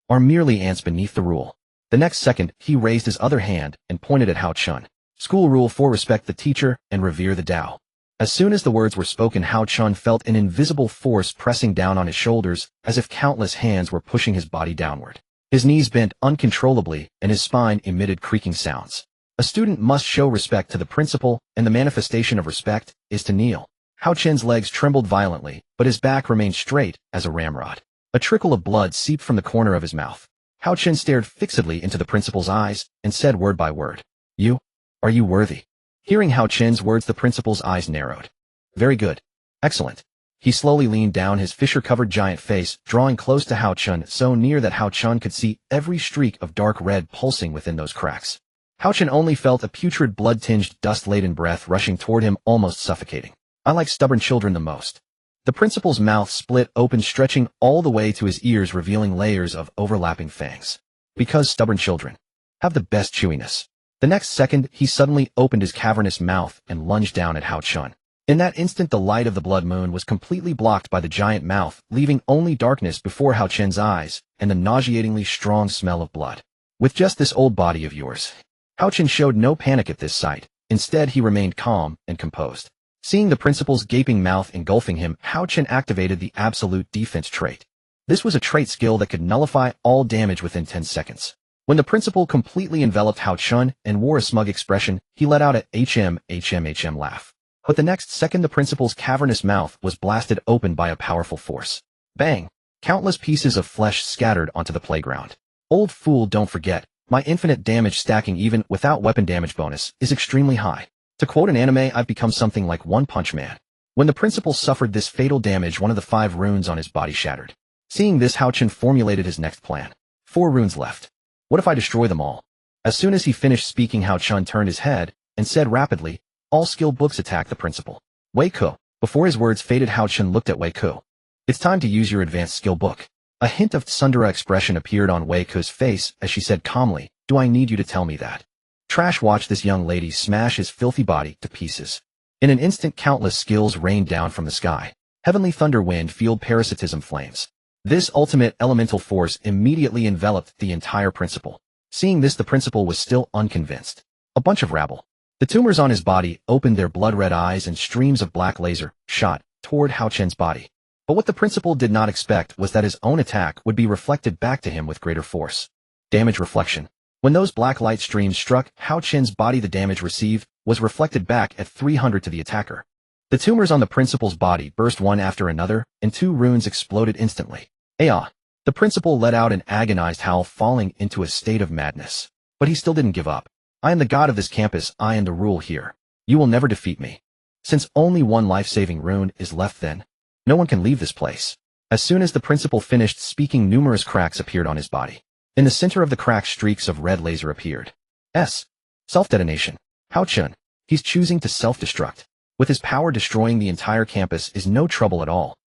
are merely ants beneath the rule." The next second, he raised his other hand and pointed at Hao Chun. "School rule 4: respect the teacher and revere the Tao." As soon as the words were spoken, Hao Chun felt an invisible force pressing down on his shoulders, as if countless hands were pushing his body downward. His knees bent uncontrollably, and his spine emitted creaking sounds. A student must show respect to the principal, and the manifestation of respect is to kneel. Hao Chun's legs trembled violently, but his back remained straight as a ramrod. A trickle of blood seeped from the corner of his mouth. Hao Chun stared fixedly into the principal's eyes and said word by word, Are you worthy? Hearing Hao Chun's words, the principal's eyes narrowed. Very good. Excellent. He slowly leaned down, his fissure-covered giant face drawing close to Hao Chun, so near that Hao Chun could see every streak of dark red pulsing within those cracks. Hao Chun only felt a putrid, blood-tinged, dust-laden breath rushing toward him, almost suffocating. I like stubborn children the most. The principal's mouth split open, stretching all the way to his ears, revealing layers of overlapping fangs. Because stubborn children have the best chewiness. The next second, he suddenly opened his cavernous mouth and lunged down at Hao Chun. In that instant, the light of the blood moon was completely blocked by the giant mouth, leaving only darkness before Hao Chun's eyes and the nauseatingly strong smell of blood. With just this old body of yours. Hao Chun showed no panic at this sight. Instead, he remained calm and composed. Seeing the principal's gaping mouth engulfing him, Hao Chun activated the absolute defense trait. This was a trait skill that could nullify all damage within 10 seconds. When the principal completely enveloped Hao Chun and wore a smug expression, he let out a HM laugh. But the next second, the principal's cavernous mouth was blasted open by a powerful force. Bang! Countless pieces of flesh scattered onto the playground. Old fool, don't forget, my infinite damage stacking even without weapon damage bonus is extremely high. To quote an anime, I've become something like One Punch Man. When the principal suffered this fatal damage, one of the 5 runes on his body shattered. Seeing this, Hao Chun formulated his next plan. 4 runes left. What if I destroy them all? As soon as he finished speaking, Hao Chun turned his head and said rapidly, all skill books attack the principal. Wei Ku. Before his words faded, Hao Chun looked at Wei Ku. It's time to use your advanced skill book. A hint of tsundere expression appeared on Wei Ku's face as she said calmly, do I need you to tell me that? Trash watched this young lady smash his filthy body to pieces. In an instant, countless skills rained down from the sky. Heavenly thunder, wind, field, parasitism, flames. This ultimate elemental force immediately enveloped the entire principal. Seeing this, the principal was still unconvinced. A bunch of rabble. The tumors on his body opened their blood-red eyes and streams of black laser shot toward Hao Chun's body. But what the principal did not expect was that his own attack would be reflected back to him with greater force. Damage reflection. When those black light streams struck Hao Chun's body, the damage received was reflected back at 300 to the attacker. The tumors on the principal's body burst one after another, and 2 runes exploded instantly. Ayah! The principal let out an agonized howl, falling into a state of madness. But he still didn't give up. I am the god of this campus, I am the rule here. You will never defeat me. Since only 1 life-saving rune is left, then no one can leave this place. As soon as the principal finished speaking, numerous cracks appeared on his body. In the center of the crack, streaks of red laser appeared. Self-detonation. Hao Chun. He's choosing to self-destruct. With his power, destroying the entire campus is no trouble at all.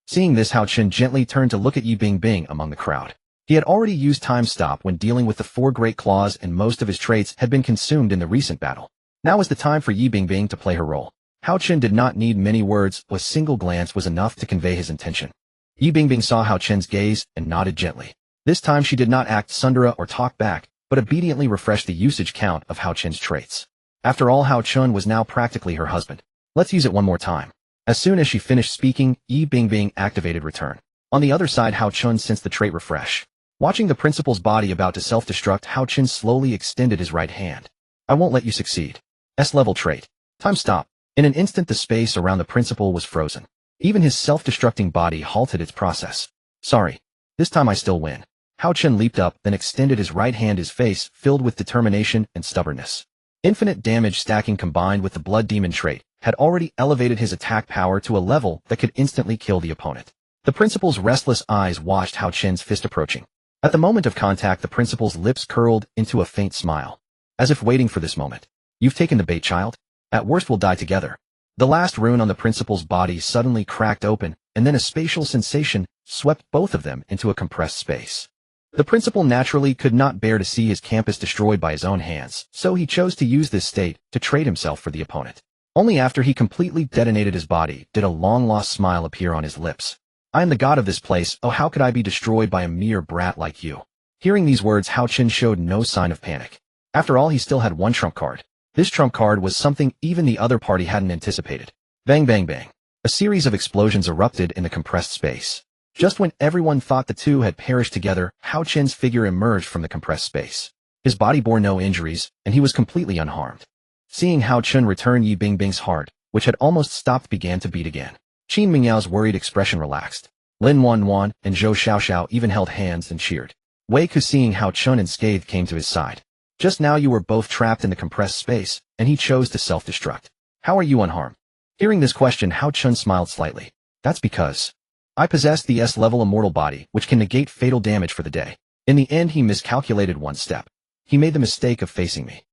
Seeing this, Hao Chun gently turned to look at Yi Bingbing among the crowd. He had already used time stop when dealing with the 4 great claws, and most of his traits had been consumed in the recent battle. Now was the time for Yi Bingbing to play her role. Hao Chun did not need many words, a single glance was enough to convey his intention. Yi Bingbing saw Hao Chun's gaze and nodded gently. This time she did not act tsundere or talk back, but obediently refreshed the usage count of Hao Chun's traits. After all, Hao Chun was now practically her husband. Let's use it one more time. As soon as she finished speaking, Yi Bingbing activated return. On the other side, Hao Chun sensed the trait refresh. Watching the principal's body about to self-destruct, Hao Chun slowly extended his right hand. I won't let you succeed. S-level trait. Time stop. In an instant, the space around the principal was frozen. Even his self-destructing body halted its process. Sorry. This time I still win. Hao Chun leaped up, then extended his right hand, his face filled with determination and stubbornness. Infinite damage stacking combined with the blood demon trait had already elevated his attack power to a level that could instantly kill the opponent. The principal's restless eyes watched Hao Chun's fist approaching. At the moment of contact, the principal's lips curled into a faint smile, as if waiting for this moment. You've taken the bait, child. At worst, we'll die together. The last rune on the principal's body suddenly cracked open, and then a spatial sensation swept both of them into a compressed space. The principal naturally could not bear to see his campus destroyed by his own hands, so he chose to use this state to trade himself for the opponent. Only after he completely detonated his body did a long-lost smile appear on his lips. I am the god of this place, oh how could I be destroyed by a mere brat like you? Hearing these words, Hao Chun showed no sign of panic. After all, he still had 1 trump card. This trump card was something even the other party hadn't anticipated. Bang bang bang. A series of explosions erupted in the compressed space. Just when everyone thought the two had perished together, Hao Chen's figure emerged from the compressed space. His body bore no injuries, and he was completely unharmed. Seeing Hao Chen return, Yi Bingbing's heart, which had almost stopped, began to beat again. Qin Mingyao's worried expression relaxed. Lin Wanwan and Zhou Xiaoxiao even held hands and cheered. Wei Ku, seeing Hao Chen unscathed, came to his side. Just now you were both trapped in the compressed space, and he chose to self-destruct. How are you unharmed? Hearing this question, Hao Chen smiled slightly. That's because I possess the S-level immortal body, which can negate fatal damage for the day. In the end, he miscalculated one step. He made the mistake of facing me.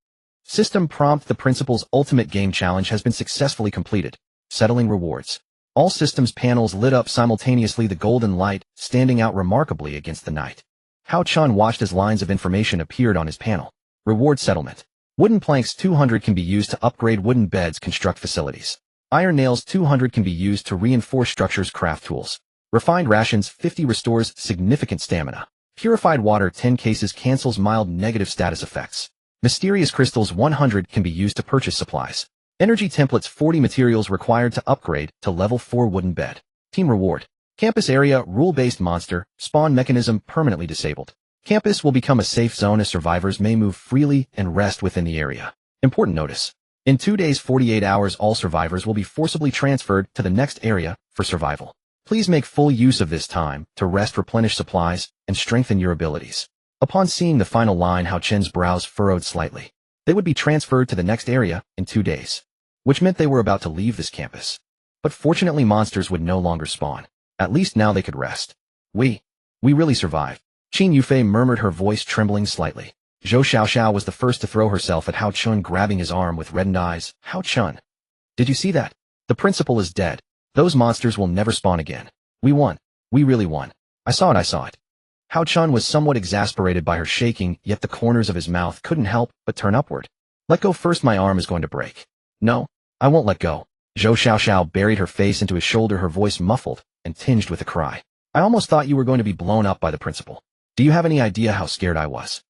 System prompt: the principal's ultimate game challenge has been successfully completed. Settling rewards. All systems panels lit up simultaneously, the golden light standing out remarkably against the night. Hao Chen watched as lines of information appeared on his panel. Reward settlement. Wooden planks 200 can be used to upgrade wooden beds, construct facilities. Iron nails 200 can be used to reinforce structures, craft tools. Refined rations 50 restores significant stamina. Purified water 10 cases cancels mild negative status effects. Mysterious crystals 100 can be used to purchase supplies. Energy templates 40 materials required to upgrade to level 4 wooden bed. Team reward. Campus area rule-based monster spawn mechanism permanently disabled. Campus will become a safe zone as survivors may move freely and rest within the area. Important notice. In 2 days 48 hours all survivors will be forcibly transferred to the next area for survival. Please make full use of this time to rest, replenish supplies, and strengthen your abilities. Upon seeing the final line, Hao Chen's brows furrowed slightly. They would be transferred to the next area in 2 days, which meant they were about to leave this campus. But fortunately monsters would no longer spawn. At least now they could rest. We really survived. Qin Yufei murmured, her voice trembling slightly. Zhou Xiaoxiao was the first to throw herself at Hao Chen, grabbing his arm with reddened eyes. Hao Chen, did you see that? The principal is dead. Those monsters will never spawn again. We won. We really won. I saw it. Hao Chen was somewhat exasperated by her shaking, yet the corners of his mouth couldn't help but turn upward. Let go first, my arm is going to break. No, I won't let go. Zhou Xiaoxiao buried her face into his shoulder, her voice muffled and tinged with a cry. I almost thought you were going to be blown up by the principal. Do you have any idea how scared I was?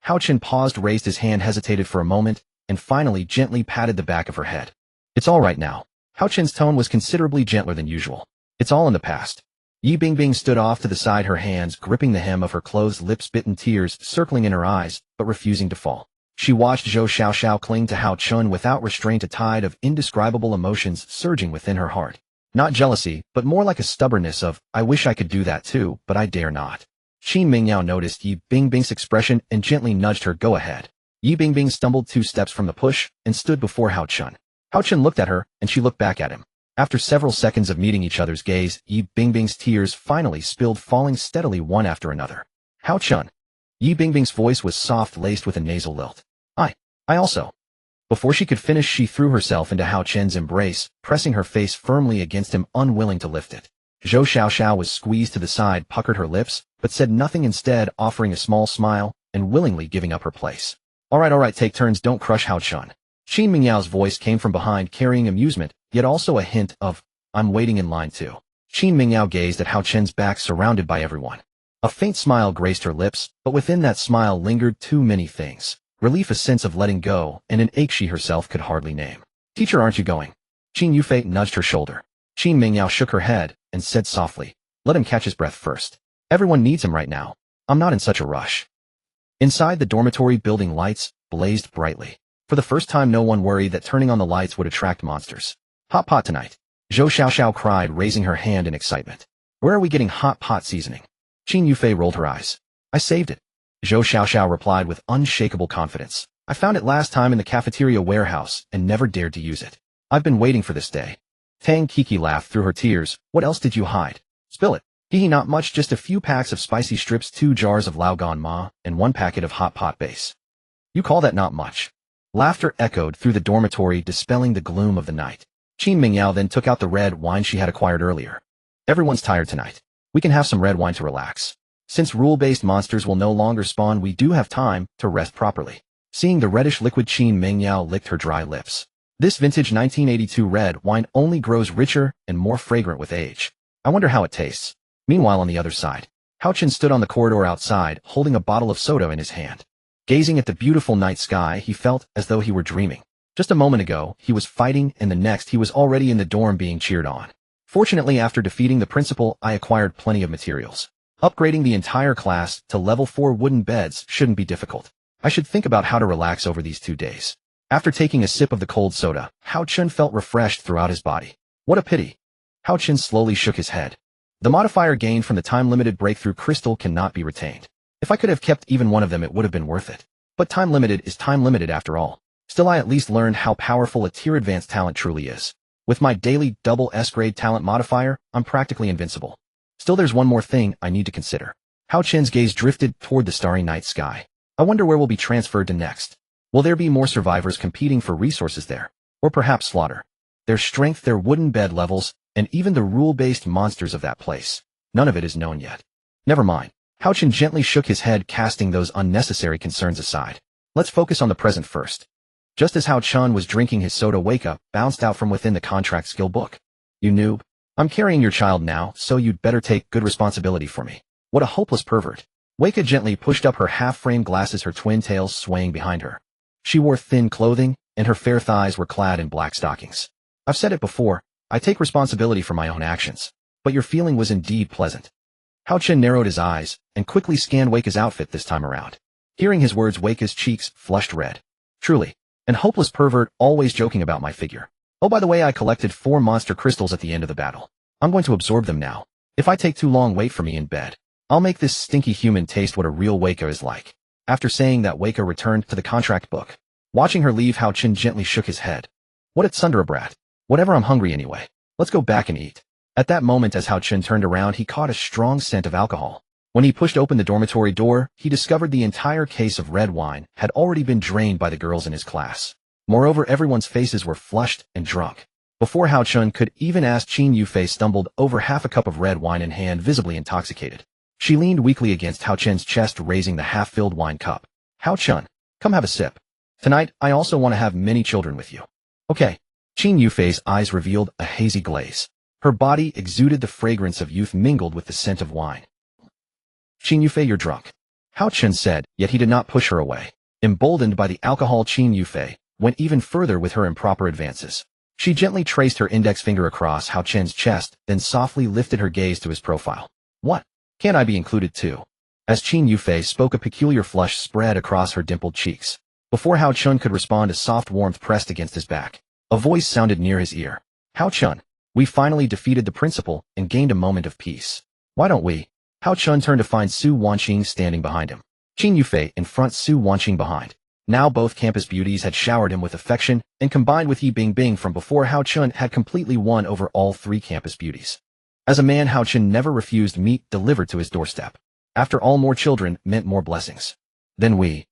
Hao Chen paused, raised his hand, hesitated for a moment, and finally gently patted the back of her head. It's all right now. Hao Chen's tone was considerably gentler than usual. It's all in the past. Yi Bingbing stood off to the side, her hands gripping the hem of her clothes, lips bitten, tears circling in her eyes, but refusing to fall. She watched Zhou Xiaoxiao cling to Hao Chen without restraint, a tide of indescribable emotions surging within her heart. Not jealousy, but more like a stubbornness of, I wish I could do that too, but I dare not. Qin Mingyao noticed Yi Bingbing's expression and gently nudged her. Go ahead. Yi Bingbing stumbled 2 steps from the push and stood before Hao Chen. Hao Chen looked at her, and she looked back at him. After several seconds of meeting each other's gaze, Yi Bingbing's tears finally spilled, falling steadily one after another. Hao Chen. Yi Bingbing's voice was soft, laced with a nasal lilt. I also. Before she could finish, she threw herself into Hao Chen's embrace, pressing her face firmly against him, unwilling to lift it. Zhou Xiaoxiao was squeezed to the side, puckered her lips, but said nothing, instead offering a small smile and willingly giving up her place. All right, take turns, don't crush Hao Chen. Qin Mingyao's voice came from behind, carrying amusement, yet also a hint of, I'm waiting in line too. Qin Mingyao gazed at Hao Chen's back, surrounded by everyone. A faint smile graced her lips, but within that smile lingered too many things. Relief, a sense of letting go, and an ache she herself could hardly name. Teacher, aren't you going? Qin Yufei nudged her shoulder. Qin Mingyao shook her head and said softly, let him catch his breath first. Everyone needs him right now. I'm not in such a rush. Inside the dormitory building, lights blazed brightly. For the first time, no one worried that turning on the lights would attract monsters. Hot pot tonight. Zhou Xiaoxiao cried, raising her hand in excitement. Where are we getting hot pot seasoning? Qin Yufei rolled her eyes. I saved it. Zhou Xiaoxiao replied with unshakable confidence. I found it last time in the cafeteria warehouse and never dared to use it. I've been waiting for this day. Tang Kiki laughed through her tears. What else did you hide? Spill it. Hehe, not much, just a few packs of spicy strips, 2 jars of Lao Gan Ma, and 1 packet of hot pot base. You call that not much? Laughter echoed through the dormitory, dispelling the gloom of the night. Qin Mingyao then took out the red wine she had acquired earlier. Everyone's tired tonight. We can have some red wine to relax. Since rule-based monsters will no longer spawn, we do have time to rest properly. Seeing the reddish liquid, Qin Mingyao licked her dry lips. This vintage 1982 red wine only grows richer and more fragrant with age. I wonder how it tastes. Meanwhile, on the other side, Hao Chen stood on the corridor outside, holding a bottle of soda in his hand. Gazing at the beautiful night sky, he felt as though he were dreaming. Just a moment ago, he was fighting, and the next he was already in the dorm being cheered on. Fortunately, after defeating the principal, I acquired plenty of materials. Upgrading the entire class to level 4 wooden beds shouldn't be difficult. I should think about how to relax over these 2 days. After taking a sip of the cold soda, Hao Chun felt refreshed throughout his body. What a pity. Hao Chun slowly shook his head. The modifier gained from the time-limited breakthrough crystal cannot be retained. If I could have kept even one of them, it would have been worth it. But time-limited is time-limited after all. Still, I at least learned how powerful a tier-advanced talent truly is. With my daily double S-grade talent modifier, I'm practically invincible. Still, there's one more thing I need to consider. Hao Chun's gaze drifted toward the starry night sky. I wonder where we'll be transferred to next. Will there be more survivors competing for resources there? Or perhaps slaughter? Their strength, their wooden bed levels, and even the rule-based monsters of that place. None of it is known yet. Never mind. Hao Chun gently shook his head, casting those unnecessary concerns aside. Let's focus on the present first. Just as Hao Chun was drinking his soda, Wake Up bounced out from within the contract skill book. You noob. I'm carrying your child now, so you'd better take good responsibility for me. What a hopeless pervert. Wake Up gently pushed up her half-framed glasses, her twin tails swaying behind her. She wore thin clothing, and her fair thighs were clad in black stockings. I've said it before, I take responsibility for my own actions. But your feeling was indeed pleasant. Hao Chun narrowed his eyes, and quickly scanned Wake Up's outfit this time around. Hearing his words, Wake Up's cheeks flushed red. Truly, an hopeless pervert, always joking about my figure. Oh, by the way, I collected 4 monster crystals at the end of the battle. I'm going to absorb them now. If I take too long, wait for me in bed. I'll make this stinky human taste what a real Wake Up is like. After saying that, Wake Up returned to the contract book. Watching her leave, Hao Chun gently shook his head. What a tsundere brat. Whatever, I'm hungry anyway. Let's go back and eat. At that moment, as Hao Chun turned around, he caught a strong scent of alcohol. When he pushed open the dormitory door, he discovered the entire case of red wine had already been drained by the girls in his class. Moreover, everyone's faces were flushed and drunk. Before Hao Chun could even ask, Qin Yufei stumbled over half a cup of red wine in hand, visibly intoxicated. She leaned weakly against Hao Chun's chest, raising the half-filled wine cup. Hao Chun, come have a sip. Tonight, I also want to have many children with you. Okay. Qin Yufei's eyes revealed a hazy glaze. Her body exuded the fragrance of youth mingled with the scent of wine. Qin Yufei, you're drunk. Hao Chun said, yet he did not push her away. Emboldened by the alcohol, Qin Yufei went even further with her improper advances. She gently traced her index finger across Hao Chun's chest, then softly lifted her gaze to his profile. What? Can't I be included too? As Qin Yufei spoke, a peculiar flush spread across her dimpled cheeks. Before Hao Chun could respond, a soft warmth pressed against his back. A voice sounded near his ear. Hao Chun, we finally defeated the principal and gained a moment of peace. Why don't we? Hao Chun turned to find Su Wanqing standing behind him. Qin Yufei in front, Su Wanqing behind. Now both campus beauties had showered him with affection, and combined with Yi Bingbing from before, Hao Chun had completely won over all 3 campus beauties. As a man, Hao Chun never refused meat delivered to his doorstep. After all, more children meant more blessings. Then we.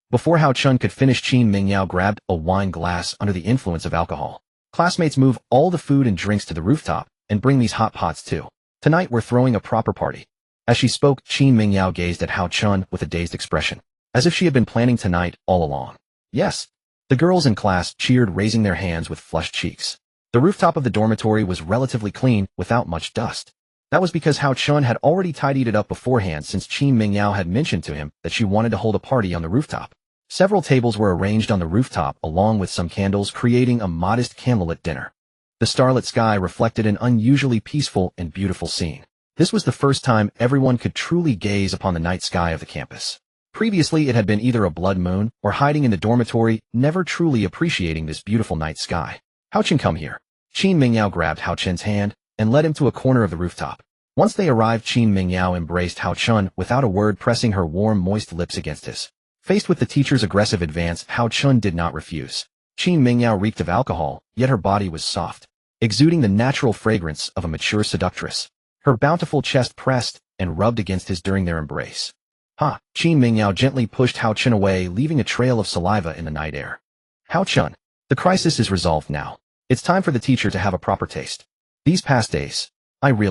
Before Hao Chun could finish, Qin Mingyao grabbed a wine glass under the influence of alcohol. Classmates, move all the food and drinks to the rooftop, and bring these hot pots too. Tonight we're throwing a proper party. As she spoke, Qin Mingyao gazed at Hao Chun with a dazed expression, as if she had been planning tonight all along. Yes. The girls in class cheered, raising their hands with flushed cheeks. The rooftop of the dormitory was relatively clean, without much dust. That was because Hao Chun had already tidied it up beforehand, since Qin Mingyao had mentioned to him that she wanted to hold a party on the rooftop. Several tables were arranged on the rooftop along with some candles, creating a modest candlelit dinner. The starlit sky reflected an unusually peaceful and beautiful scene. This was the first time everyone could truly gaze upon the night sky of the campus. Previously, it had been either a blood moon or hiding in the dormitory, never truly appreciating this beautiful night sky. Hao Chun, come here. Qin Mingyao grabbed Hao Chun's hand and led him to a corner of the rooftop. Once they arrived, Qin Mingyao embraced Hao Chun without a word, pressing her warm, moist lips against his. Faced with the teacher's aggressive advance, Hao Chun did not refuse. Qin Mingyao reeked of alcohol, yet her body was soft, exuding the natural fragrance of a mature seductress. Her bountiful chest pressed and rubbed against his during their embrace. Qin Mingyao gently pushed Hao Chun away, leaving a trail of saliva in the night air. Hao Chun, the crisis is resolved now. It's time for the teacher to have a proper taste. These past days, Qin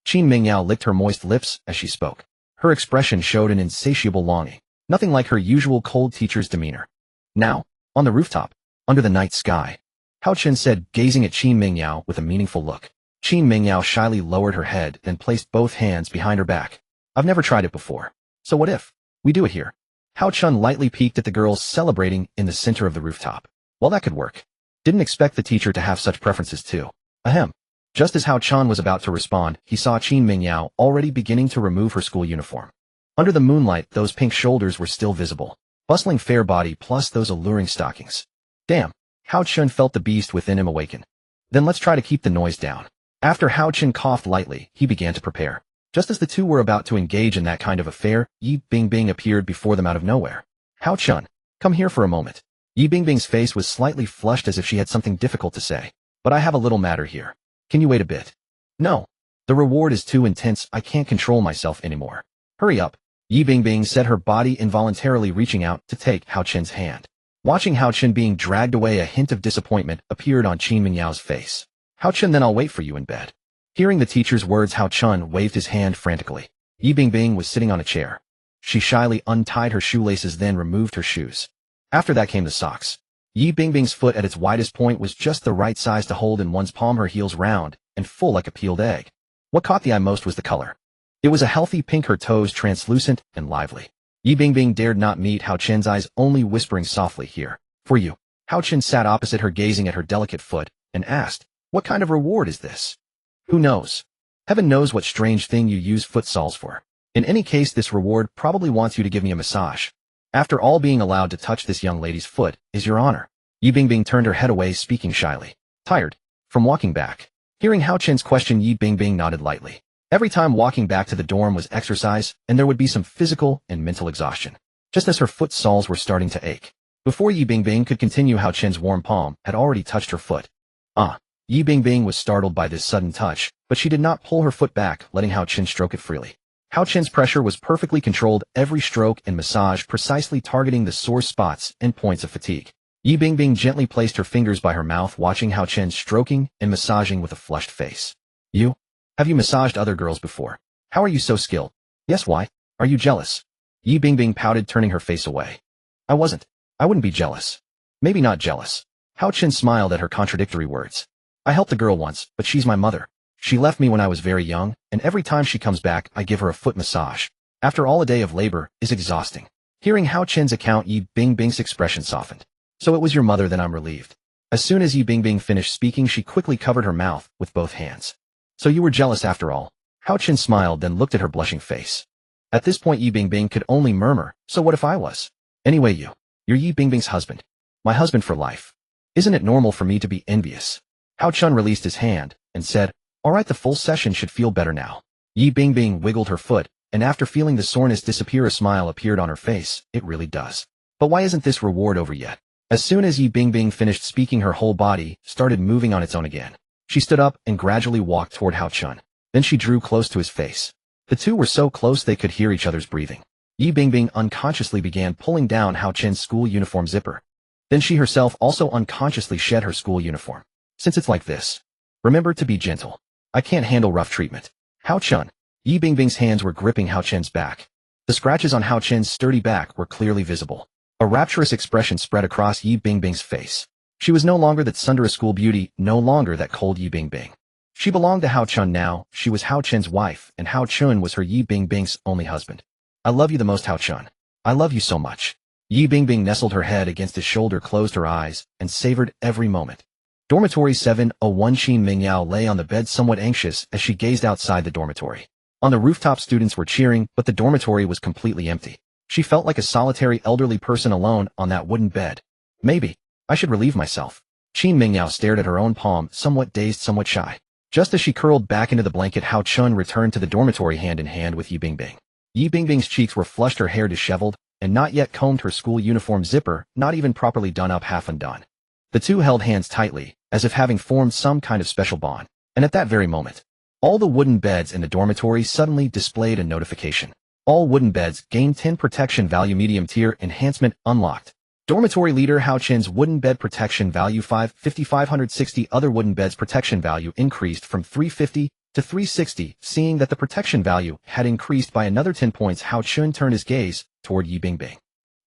Mingyao licked her moist lips as she spoke. Her expression showed an insatiable longing. Nothing like her usual cold teacher's demeanor. Now, on the rooftop, under the night sky, Hao Chun said, gazing at Qin Mingyao with a meaningful look. Qin Mingyao shyly lowered her head, then placed both hands behind her back. I've never tried it before. So what if we do it here? Hao Chun lightly peeked at the girls celebrating in the center of the rooftop. Well, that could work. Didn't expect the teacher to have such preferences too. Ahem. Just as Hao Chun was about to respond, he saw Qin Mingyao already beginning to remove her school uniform. Under the moonlight, those pink shoulders were still visible. Bustling fair body plus those alluring stockings. Damn. Hao Chun felt the beast within him awaken. Then let's try to keep the noise down. After Hao Chun coughed lightly, he began to prepare. Just as the two were about to engage in that kind of affair, Yi Bingbing appeared before them out of nowhere. Hao Chun, come here for a moment. Yi Bingbing's face was slightly flushed as if she had something difficult to say. But I have a little matter here. Can you wait a bit? No. The reward is too intense, I can't control myself anymore. Hurry up. Yi Bingbing said, her body involuntarily reaching out to take Hao Chun's hand. Watching Hao Chun being dragged away, a hint of disappointment appeared on Qin Mingyao's face. Hao Chun, then I'll wait for you in bed. Hearing the teacher's words, Hao Chun waved his hand frantically. Yi Bingbing was sitting on a chair. She shyly untied her shoelaces, then removed her shoes. After that came the socks. Yi Bingbing's foot at its widest point was just the right size to hold in one's palm, her heels round and full like a peeled egg. What caught the eye most was the color. It was a healthy pink, her toes translucent and lively. Yi Bingbing dared not meet Hao Chun's eyes, only whispering softly, here, for you. Hao Chun sat opposite her, gazing at her delicate foot, and asked, what kind of reward is this? Who knows? Heaven knows what strange thing you use foot soles for. In any case, this reward probably wants you to give me a massage. After all, being allowed to touch this young lady's foot is your honor. Yi Bingbing turned her head away, speaking shyly. Tired? From walking back. Hearing Hao Chun's question, Yi Bingbing nodded lightly. Every time walking back to the dorm was exercise, and there would be some physical and mental exhaustion. Just as her foot soles were starting to ache. Before Yi Bingbing could continue, Hao Chun's warm palm had already touched her foot. Yi Bingbing was startled by this sudden touch, but she did not pull her foot back, letting Hao Chun stroke it freely. Hao Chun's pressure was perfectly controlled, every stroke and massage precisely targeting the sore spots and points of fatigue. Yi Bingbing gently placed her fingers by her mouth, watching Hao Chun stroking and massaging with a flushed face. You? Have you massaged other girls before? How are you so skilled? Yes, why? Are you jealous? Yi Bingbing pouted, turning her face away. I wasn't. I wouldn't be jealous. Maybe not jealous. Hao Chun smiled at her contradictory words. I helped a girl once, but she's my mother. She left me when I was very young, and every time she comes back, I give her a foot massage. After all, a day of labor is exhausting. Hearing Hao Chun's account, Yi Bingbing's expression softened. So it was your mother, then I'm relieved. As soon as Yi Bingbing finished speaking, she quickly covered her mouth with both hands. So you were jealous after all? Hao Chun smiled, then looked at her blushing face. At this point, Yi Bingbing could only murmur, so what if I was? Anyway, you're Yi Bingbing's husband. My husband for life. Isn't it normal for me to be envious? Hao Chun released his hand and said, all right, the full session should feel better now. Yi Bingbing wiggled her foot, and after feeling the soreness disappear, a smile appeared on her face. It really does. But why isn't this reward over yet? As soon as Yi Bingbing finished speaking, her whole body started moving on its own again. She stood up and gradually walked toward Hao Chun. Then she drew close to his face. The two were so close they could hear each other's breathing. Yi Bingbing unconsciously began pulling down Hao Chun's school uniform zipper. Then she herself also unconsciously shed her school uniform. Since it's like this, remember to be gentle. I can't handle rough treatment. Hao Chun. Yi Bingbing's hands were gripping Hao Chun's back. The scratches on Hao Chun's sturdy back were clearly visible. A rapturous expression spread across Yi Bingbing's face. She was no longer that Sundara school beauty, no longer that cold Yi Bingbing. She belonged to Hao Chun now. She was Hao Chun's wife, and Hao Chun was her Yi Bingbing's only husband. I love you the most, Hao Chun. I love you so much. Yi Bingbing nestled her head against his shoulder, closed her eyes, and savored every moment. Dormitory 701. Qin Mingyao lay on the bed, somewhat anxious as she gazed outside the dormitory. On the rooftop, students were cheering, but the dormitory was completely empty. She felt like a solitary elderly person alone on that wooden bed. Maybe I should relieve myself. Qin Mingyao stared at her own palm, somewhat dazed, somewhat shy. Just as she curled back into the blanket, Hao Chun returned to the dormitory, hand in hand with Yi Bingbing. Yi Bingbing's cheeks were flushed, her hair disheveled, and not yet combed, her school uniform zipper not even properly done up, half undone. The two held hands tightly, as if having formed some kind of special bond. And at that very moment, all the wooden beds in the dormitory suddenly displayed a notification. All wooden beds gain 10 protection value, medium tier enhancement unlocked. Dormitory leader Hao Chun's wooden bed protection value 550-560. Other wooden beds protection value increased from 350 to 360. Seeing that the protection value had increased by another 10 points, Hao Chun turned his gaze toward Yi Bingbing.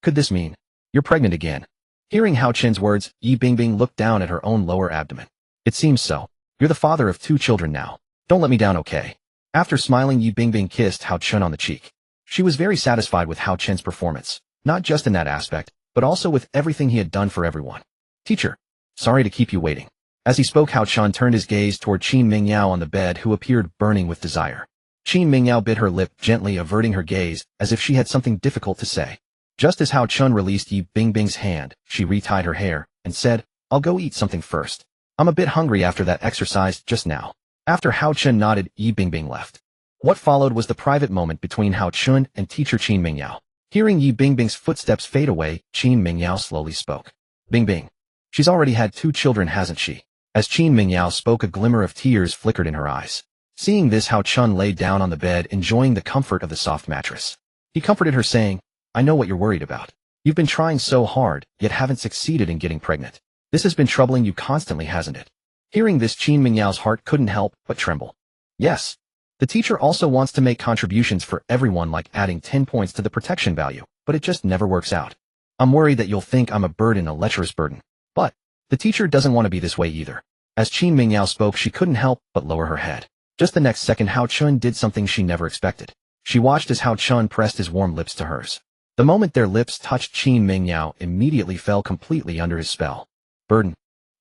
Could this mean you're pregnant again? Hearing Hao Chun's words, Yi Bingbing looked down at her own lower abdomen. It seems so. You're the father of 2 children now. Don't let me down, okay? After smiling, Yi Bingbing kissed Hao Chun on the cheek. She was very satisfied with Hao Chun's performance, not just in that aspect, but also with everything he had done for everyone. Teacher, sorry to keep you waiting. As he spoke, Hao Chun turned his gaze toward Qin Mingyao on the bed, who appeared burning with desire. Qin Mingyao bit her lip, gently averting her gaze, as if she had something difficult to say. Just as Hao Chun released Yi Bingbing's hand, she retied her hair, and said, I'll go eat something first. I'm a bit hungry after that exercise just now. After Hao Chun nodded, Yi Bingbing left. What followed was the private moment between Hao Chun and teacher Qin Mingyao. Hearing Yi Bingbing's footsteps fade away, Qin Mingyao slowly spoke. Bingbing. She's already had 2 children, hasn't she? As Qin Mingyao spoke, a glimmer of tears flickered in her eyes. Seeing this, Hao Chun lay down on the bed, enjoying the comfort of the soft mattress. He comforted her, saying, I know what you're worried about. You've been trying so hard, yet haven't succeeded in getting pregnant. This has been troubling you constantly, hasn't it? Hearing this, Qin Mingyao's heart couldn't help but tremble. Yes. The teacher also wants to make contributions for everyone, like adding 10 points to the protection value, but it just never works out. I'm worried that you'll think I'm a burden, a lecherous burden. But the teacher doesn't want to be this way either. As Qin Mingyao spoke, she couldn't help but lower her head. Just the next second, Hao Chun did something she never expected. She watched as Hao Chun pressed his warm lips to hers. The moment their lips touched, Qin Mingyao immediately fell completely under his spell. Burden.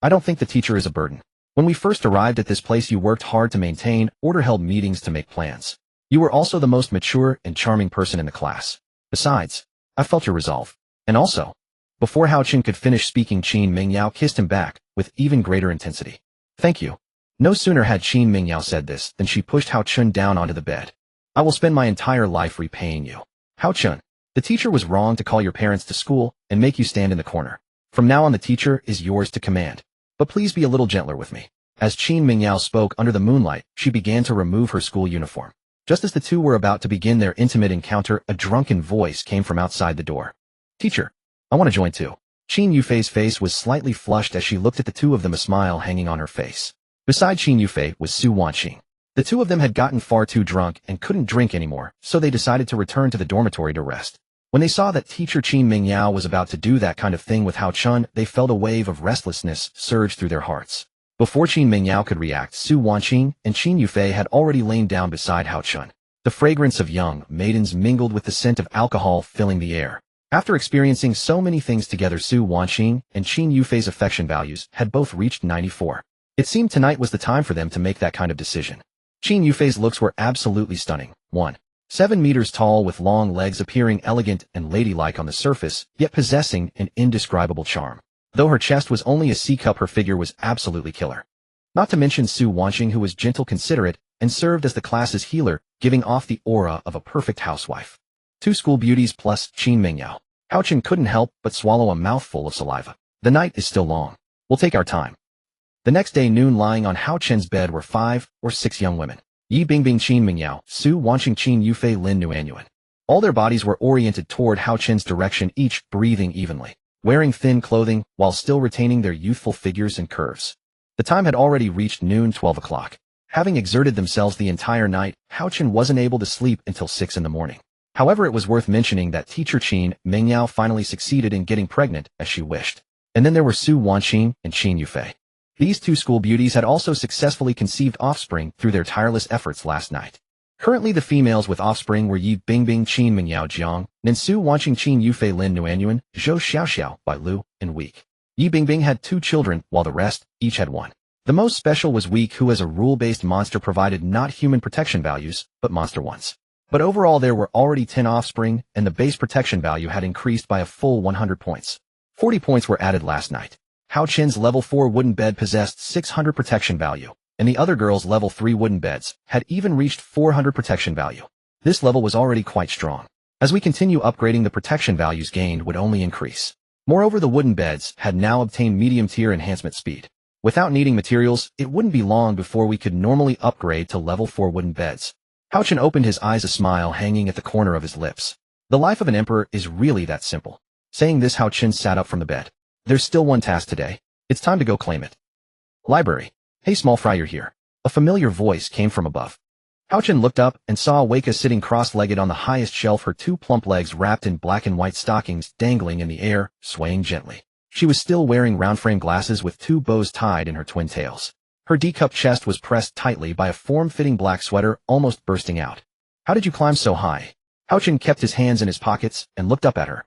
I don't think the teacher is a burden. When we first arrived at this place, you worked hard to maintain order, held meetings to make plans. You were also the most mature and charming person in the class. Besides, I felt your resolve. And also, before Hao Chun could finish speaking, Qin Mingyao kissed him back with even greater intensity. Thank you. No sooner had Qin Mingyao said this than she pushed Hao Chun down onto the bed. I will spend my entire life repaying you. Hao Chun, the teacher was wrong to call your parents to school and make you stand in the corner. From now on, the teacher is yours to command. But please be a little gentler with me. As Qin Mingyao spoke under the moonlight, she began to remove her school uniform. Just as the two were about to begin their intimate encounter, a drunken voice came from outside the door. Teacher, I want to join too. Qin Yufei's face was slightly flushed as she looked at the two of them, a smile hanging on her face. Beside Qin Yufei was Su Wanqing. The two of them had gotten far too drunk and couldn't drink anymore, so they decided to return to the dormitory to rest. When they saw that teacher Qin Mingyao was about to do that kind of thing with Hao Chun, they felt a wave of restlessness surge through their hearts. Before Qin Mingyao could react, Su Wanqing and Qin Yufei had already lain down beside Hao Chun. The fragrance of young maidens mingled with the scent of alcohol filling the air. After experiencing so many things together, Su Wanqing and Qin Yufei's affection values had both reached 94. It seemed tonight was the time for them to make that kind of decision. Qin Yufei's looks were absolutely stunning. 7 meters tall, with long legs, appearing elegant and ladylike on the surface, yet possessing an indescribable charm. Though her chest was only a C-cup, her figure was absolutely killer. Not to mention Su Wanqing, who was gentle, considerate, and served as the class's healer, giving off the aura of a perfect housewife. 2 school beauties plus Qin Mingyao. Hao Chun couldn't help but swallow a mouthful of saliva. The night is still long. We'll take our time. The next day, noon, lying on Hao Chun's bed were 5 or 6 young women. Yi Bingbing, Qin Mingyao, Su Wanqing, Qin Yufei, Lin Nuanyuan. All their bodies were oriented toward Hao Chun's direction, each breathing evenly, wearing thin clothing while still retaining their youthful figures and curves. The time had already reached noon, 12 o'clock. Having exerted themselves the entire night, Hao Chun wasn't able to sleep until 6 in the morning. However, it was worth mentioning that teacher Qin Mingyao finally succeeded in getting pregnant as she wished. And then there were Su Wanqing and Qin Yufei. These 2 school beauties had also successfully conceived offspring through their tireless efforts last night. Currently, the females with offspring were Yi Bingbing, Qin Mingyao, Jiang, Nin Su Wanqing, Qin Yufei, Lin Nuanyuan, Zhou Xiaoxiao, Bai Lu, and Week. Yi Bingbing had 2 children, while the rest each had 1. The most special was Week, who as a rule-based monster provided not human protection values, but monster ones. But overall, there were already 10 offspring, and the base protection value had increased by a full 100 points. 40 points were added last night. Hao Chun's level 4 wooden bed possessed 600 protection value, and the other girls' level 3 wooden beds had even reached 400 protection value. This level was already quite strong. As we continue upgrading, the protection values gained would only increase. Moreover, the wooden beds had now obtained medium-tier enhancement speed. Without needing materials, it wouldn't be long before we could normally upgrade to level 4 wooden beds. Hao Chun opened his eyes, a smile hanging at the corner of his lips. The life of an emperor is really that simple. Saying this, Hao Chun sat up from the bed. There's still one task today. It's time to go claim it. Library. Hey, small fry, you're here. A familiar voice came from above. Hao Chun looked up and saw Weka sitting cross-legged on the highest shelf, her 2 plump legs wrapped in black and white stockings dangling in the air, swaying gently. She was still wearing round-frame glasses with 2 bows tied in her twin tails. Her D-cup chest was pressed tightly by a form-fitting black sweater almost bursting out. How did you climb so high? Hao Chun kept his hands in his pockets and looked up at her.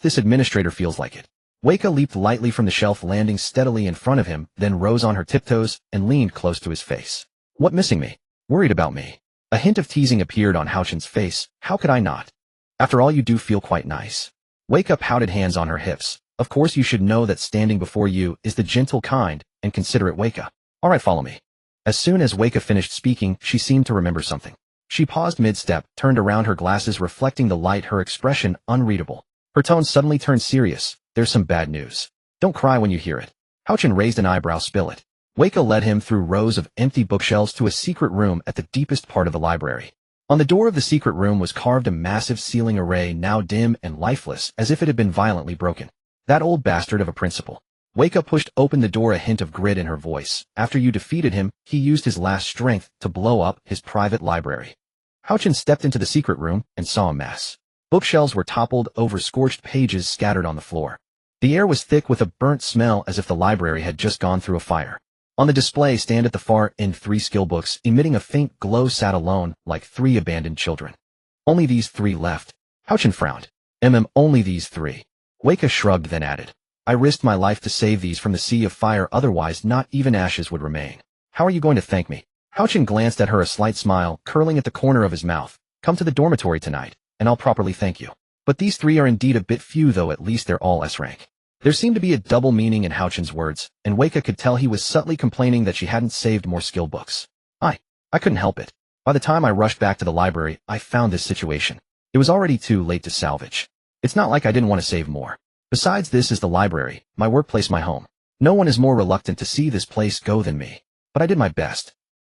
This administrator feels like it. Weka leaped lightly from the shelf, landing steadily in front of him, then rose on her tiptoes and leaned close to his face. What, missing me? Worried about me? A hint of teasing appeared on Houchin's face. How could I not? After all, you do feel quite nice. Weka pouted, hands on her hips. Of course you should know that standing before you is the gentle, kind, and considerate Weka. All right, follow me. As soon as Weka finished speaking, she seemed to remember something. She paused mid-step, turned around, her glasses reflecting the light, her expression unreadable. Her tone suddenly turned serious. There's some bad news. Don't cry when you hear it. Houchin raised an eyebrow. Spill it. Weka led him through rows of empty bookshelves to a secret room at the deepest part of the library. On the door of the secret room was carved a massive ceiling array, now dim and lifeless, as if it had been violently broken. That old bastard of a principal. Weka pushed open the door, a hint of grit in her voice. After you defeated him, he used his last strength to blow up his private library. Houchin stepped into the secret room and saw a mess. Bookshelves were toppled over, scorched pages scattered on the floor. The air was thick with a burnt smell, as if the library had just gone through a fire. On the display stand at the far end, 3 skill books, emitting a faint glow, sat alone, like 3 abandoned children. Only these 3 left. Houchin frowned. Only these 3. Weka shrugged, then added, I risked my life to save these from the sea of fire, otherwise not even ashes would remain. How are you going to thank me? Houchin glanced at her, a slight smile curling at the corner of his mouth. Come to the dormitory tonight, and I'll properly thank you. But these 3 are indeed a bit few, though at least they're all S rank. There seemed to be a double meaning in Houchin's words, and Weka could tell he was subtly complaining that she hadn't saved more skill books. I couldn't help it. By the time I rushed back to the library, I found this situation. It was already too late to salvage. It's not like I didn't want to save more. Besides, this is the library, my workplace, my home. No one is more reluctant to see this place go than me. But I did my best.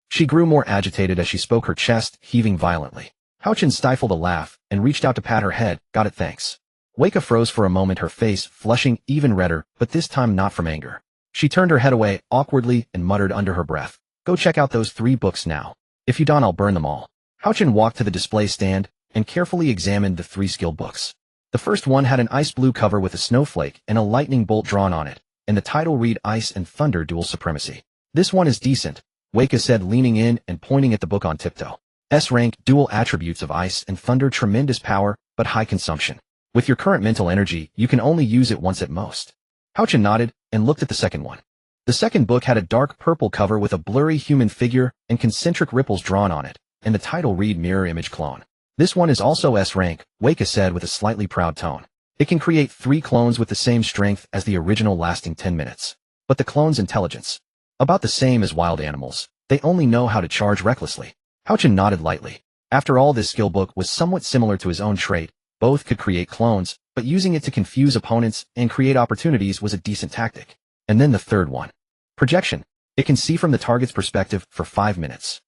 She grew more agitated as she spoke, her chest heaving violently. Houchin stifled a laugh and reached out to pat her head. Got it, thanks. Weka froze for a moment, her face flushing even redder, but this time not from anger. She turned her head away awkwardly and muttered under her breath, Go check out those 3 books now. If you don't, I'll burn them all. Houchin walked to the display stand and carefully examined the 3 skill books. The first one had an ice blue cover with a snowflake and a lightning bolt drawn on it, and the title read Ice and Thunder Dual Supremacy. This one is decent, Weka said, leaning in and pointing at the book on tiptoe. S rank, dual attributes of ice and thunder, tremendous power, but high consumption. With your current mental energy, you can only use it once at most. Houchin nodded and looked at the second one. The second book had a dark purple cover with a blurry human figure and concentric ripples drawn on it, and the title read Mirror Image Clone. This one is also S rank, Weka said with a slightly proud tone. It can create 3 clones with the same strength as the original, lasting 10 minutes. But the clone's intelligence? About the same as wild animals. They only know how to charge recklessly. Houchin nodded lightly. After all, this skill book was somewhat similar to his own trait. Both could create clones, but using it to confuse opponents and create opportunities was a decent tactic. And then the third one. Projection. It can see from the target's perspective for 5 minutes.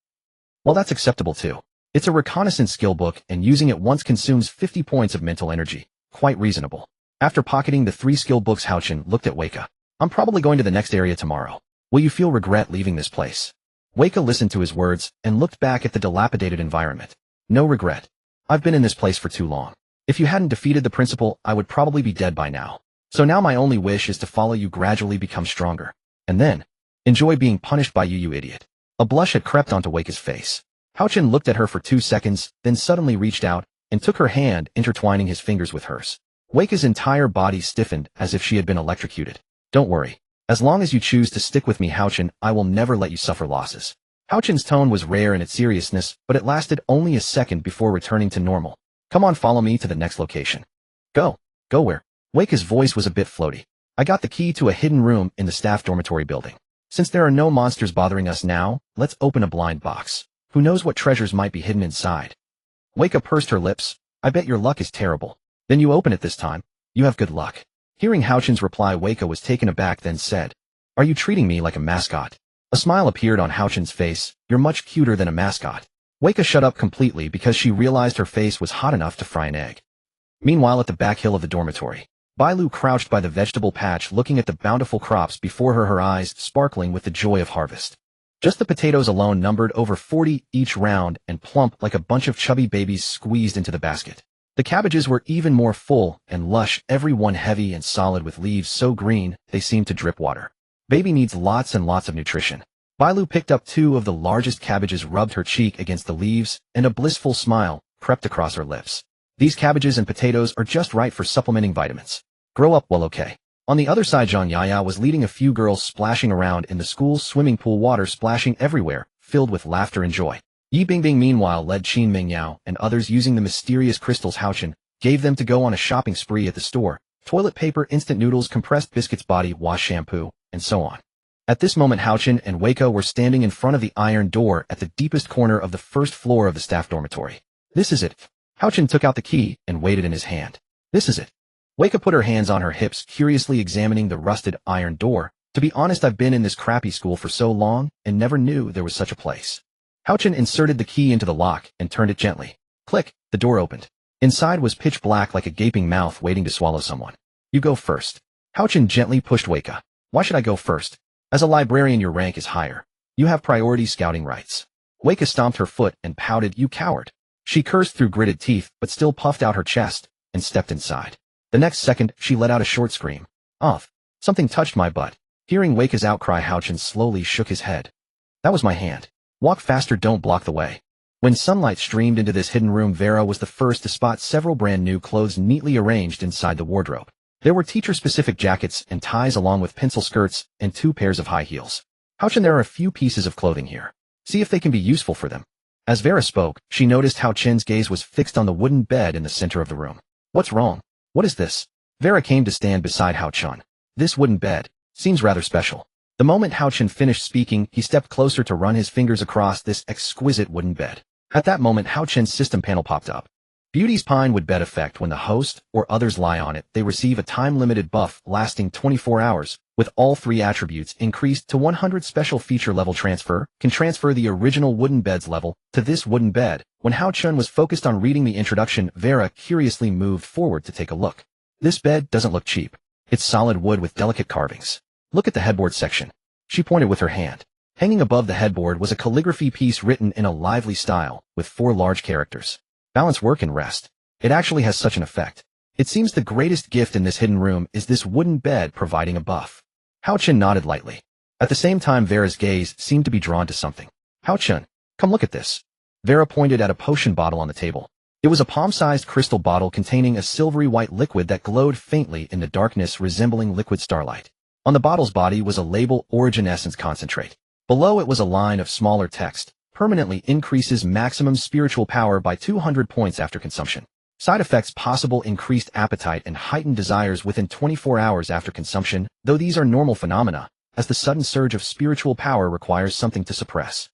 Well, that's acceptable too. It's a reconnaissance skill book, and using it once consumes 50 points of mental energy. Quite reasonable. After pocketing the 3 skill books, Houchin looked at Weka. I'm probably going to the next area tomorrow. Will you feel regret leaving this place? Weka listened to his words and looked back at the dilapidated environment. No regret. I've been in this place for too long. If you hadn't defeated the principal, I would probably be dead by now. So now my only wish is to follow you, gradually become stronger. And then, enjoy being punished by you, you idiot. A blush had crept onto Weka's face. Houchin looked at her for 2 seconds, then suddenly reached out and took her hand, intertwining his fingers with hers. Weka's entire body stiffened as if she had been electrocuted. Don't worry. As long as you choose to stick with me, Houchin, I will never let you suffer losses. Houchin's tone was rare in its seriousness, but it lasted only a second before returning to normal. Come on, follow me to the next location. Go. Go where? Weka's voice was a bit floaty. I got the key to a hidden room in the staff dormitory building. Since there are no monsters bothering us now, let's open a blind box. Who knows what treasures might be hidden inside? Weka pursed her lips. I bet your luck is terrible. Then you open it this time. You have good luck. Hearing Houchin's reply, Weka was taken aback, then said, Are you treating me like a mascot? A smile appeared on Houchin's face. You're much cuter than a mascot. Weka shut up completely because she realized her face was hot enough to fry an egg. Meanwhile, at the back hill of the dormitory, Bailu crouched by the vegetable patch, looking at the bountiful crops before her, her eyes sparkling with the joy of harvest. Just the potatoes alone numbered over 40 each, round and plump like a bunch of chubby babies squeezed into the basket. The cabbages were even more full and lush, every one heavy and solid with leaves so green they seemed to drip water. Baby needs lots and lots of nutrition. Bailu picked up 2 of the largest cabbages, rubbed her cheek against the leaves, and a blissful smile crept across her lips. These cabbages and potatoes are just right for supplementing vitamins. Grow up well, okay. On the other side, Zhang Yaya was leading a few girls splashing around in the school's swimming pool, water splashing everywhere, filled with laughter and joy. Yi Bingbing meanwhile led Qin Mingyao and others using the mysterious crystals. Hao Chen gave them to go on a shopping spree at the store: toilet paper, instant noodles, compressed biscuits, body wash, shampoo, and so on. At this moment, Hao Chen and Weiko were standing in front of the iron door at the deepest corner of the first floor of the staff dormitory. This is it. Hao Chen took out the key and weighed it in his hand. This is it. Weiko put her hands on her hips, curiously examining the rusted iron door. To be honest, I've been in this crappy school for so long and never knew there was such a place. Hao Chen inserted the key into the lock and turned it gently. Click, the door opened. Inside was pitch black, like a gaping mouth waiting to swallow someone. You go first. Hao Chen gently pushed Weiko. Why should I go first? As a librarian, your rank is higher. You have priority scouting rights. Weiko stomped her foot and pouted. You coward. She cursed through gritted teeth, but still puffed out her chest and stepped inside. The next second, she let out a short scream. Off. Something touched my butt. Hearing Weiko's outcry, Hao Chen slowly shook his head. That was my hand. Walk faster, don't block the way. When sunlight streamed into this hidden room, Vera was the first to spot several brand new clothes neatly arranged inside the wardrobe. There were teacher-specific jackets and ties along with pencil skirts and 2 pairs of high heels. Hao Chen, there are a few pieces of clothing here. See if they can be useful for them. As Vera spoke, she noticed Hao Chen's gaze was fixed on the wooden bed in the center of the room. What's wrong? What is this? Vera came to stand beside Hao Chen. This wooden bed seems rather special. The moment Hao Chen finished speaking, he stepped closer to run his fingers across this exquisite wooden bed. At that moment, Hao Chen's system panel popped up. Beauty's Pine would bed effect. When the host or others lie on it, they receive a time-limited buff lasting 24 hours, with all 3 attributes increased to 100. Special feature level transfer can transfer the original wooden bed's level to this wooden bed. When Hao Chen was focused on reading the introduction, Vera curiously moved forward to take a look. This bed doesn't look cheap. It's solid wood with delicate carvings. Look at the headboard section. She pointed with her hand. Hanging above the headboard was a calligraphy piece written in a lively style, with 4 large characters. Balance, work, and rest. It actually has such an effect. It seems the greatest gift in this hidden room is this wooden bed providing a buff. Hao Chen nodded lightly. At the same time, Vera's gaze seemed to be drawn to something. Hao Chen, come look at this. Vera pointed at a potion bottle on the table. It was a palm-sized crystal bottle containing a silvery white liquid that glowed faintly in the darkness, resembling liquid starlight. On the bottle's body was a label: Origin Essence Concentrate. Below it was a line of smaller text: permanently increases maximum spiritual power by 200 points after consumption. Side effects: possible increased appetite and heightened desires within 24 hours after consumption, though these are normal phenomena, as the sudden surge of spiritual power requires something to suppress.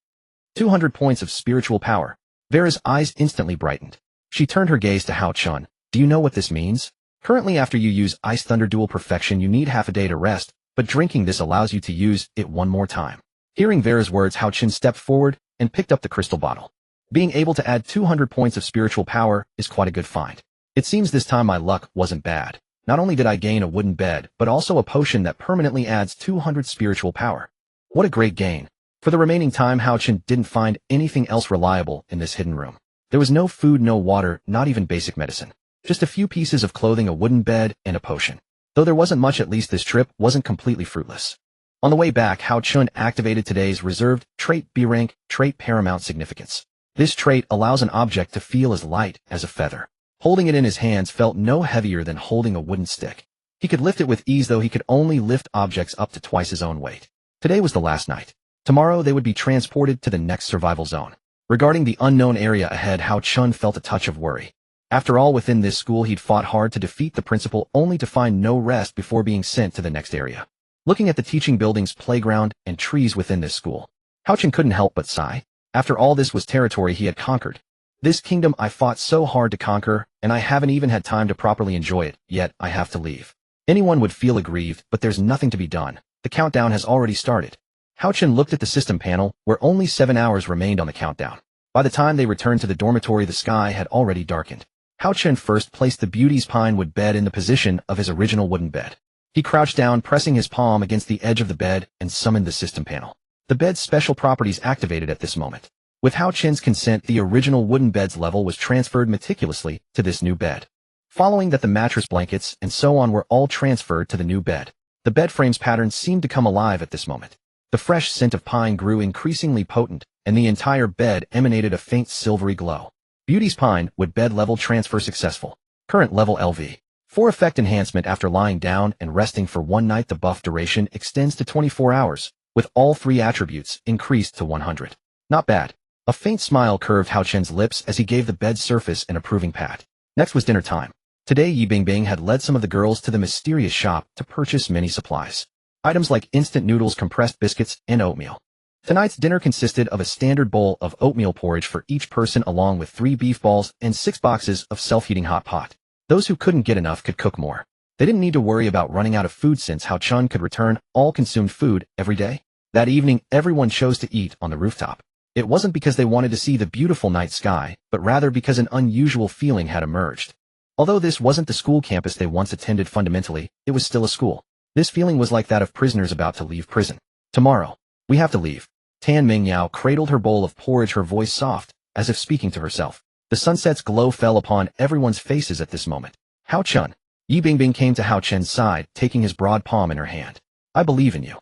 200 points of spiritual power. Vera's eyes instantly brightened. She turned her gaze to Hao Chen. Do you know what this means? Currently, after you use Ice Thunder Dual Perfection, you need half a day to rest, but drinking this allows you to use it one more time. Hearing Vera's words, Hao Chen stepped forward and picked up the crystal bottle. Being able to add 200 points of spiritual power is quite a good find. It seems this time my luck wasn't bad. Not only did I gain a wooden bed, but also a potion that permanently adds 200 spiritual power. What a great gain. For the remaining time, Hao Chen didn't find anything else reliable in this hidden room. There was no food, no water, not even basic medicine. Just a few pieces of clothing, a wooden bed, and a potion. Though there wasn't much, at least this trip wasn't completely fruitless. On the way back, Hao Chen activated today's reserved trait: B rank, trait paramount significance. This trait allows an object to feel as light as a feather. Holding it in his hands felt no heavier than holding a wooden stick. He could lift it with ease, though he could only lift objects up to twice his own weight. Today was the last night. Tomorrow they would be transported to the next survival zone. Regarding the unknown area ahead, Hao Chen felt a touch of worry. After all, within this school he'd fought hard to defeat the principal, only to find no rest before being sent to the next area. Looking at the teaching buildings, playground, and trees within this school, Hao Chen couldn't help but sigh. After all, this was territory he had conquered. This kingdom I fought so hard to conquer, and I haven't even had time to properly enjoy it, yet I have to leave. Anyone would feel aggrieved, but there's nothing to be done. The countdown has already started. Hao Chen looked at the system panel, where only 7 hours remained on the countdown. By the time they returned to the dormitory, the sky had already darkened. Hao Chen first placed the Beauty's Pine wood bed in the position of his original wooden bed. He crouched down, pressing his palm against the edge of the bed, and summoned the system panel. The bed's special properties activated at this moment. With Hao Chen's consent, the original wooden bed's level was transferred meticulously to this new bed. Following that, the mattress, blankets, and so on were all transferred to the new bed. The bed frame's pattern seemed to come alive at this moment. The fresh scent of pine grew increasingly potent, and the entire bed emanated a faint silvery glow. Beauty's Pine wood bed level transfer successful. Current level LV For effect enhancement after lying down and resting for one night, the buff duration extends to 24 hours, with all 3 attributes increased to 100. Not bad. A faint smile curved Hao Chen's lips as he gave the bed's surface an approving pat. Next was dinner time. Today Yi Bingbing had led some of the girls to the mysterious shop to purchase many supplies. Items like instant noodles, compressed biscuits, and oatmeal. Tonight's dinner consisted of a standard bowl of oatmeal porridge for each person along with 3 beef balls and 6 boxes of self-heating hot pot. Those who couldn't get enough could cook more. They didn't need to worry about running out of food since Hao Chun could return all consumed food every day. That evening, everyone chose to eat on the rooftop. It wasn't because they wanted to see the beautiful night sky, but rather because an unusual feeling had emerged. Although this wasn't the school campus they once attended fundamentally, it was still a school. This feeling was like that of prisoners about to leave prison. Tomorrow, we have to leave. Tan Mingyao cradled her bowl of porridge, her voice soft, as if speaking to herself. The sunset's glow fell upon everyone's faces at this moment. Hao Chun. Yi Bingbing came to Hao Chen's side, taking his broad palm in her hand. I believe in you.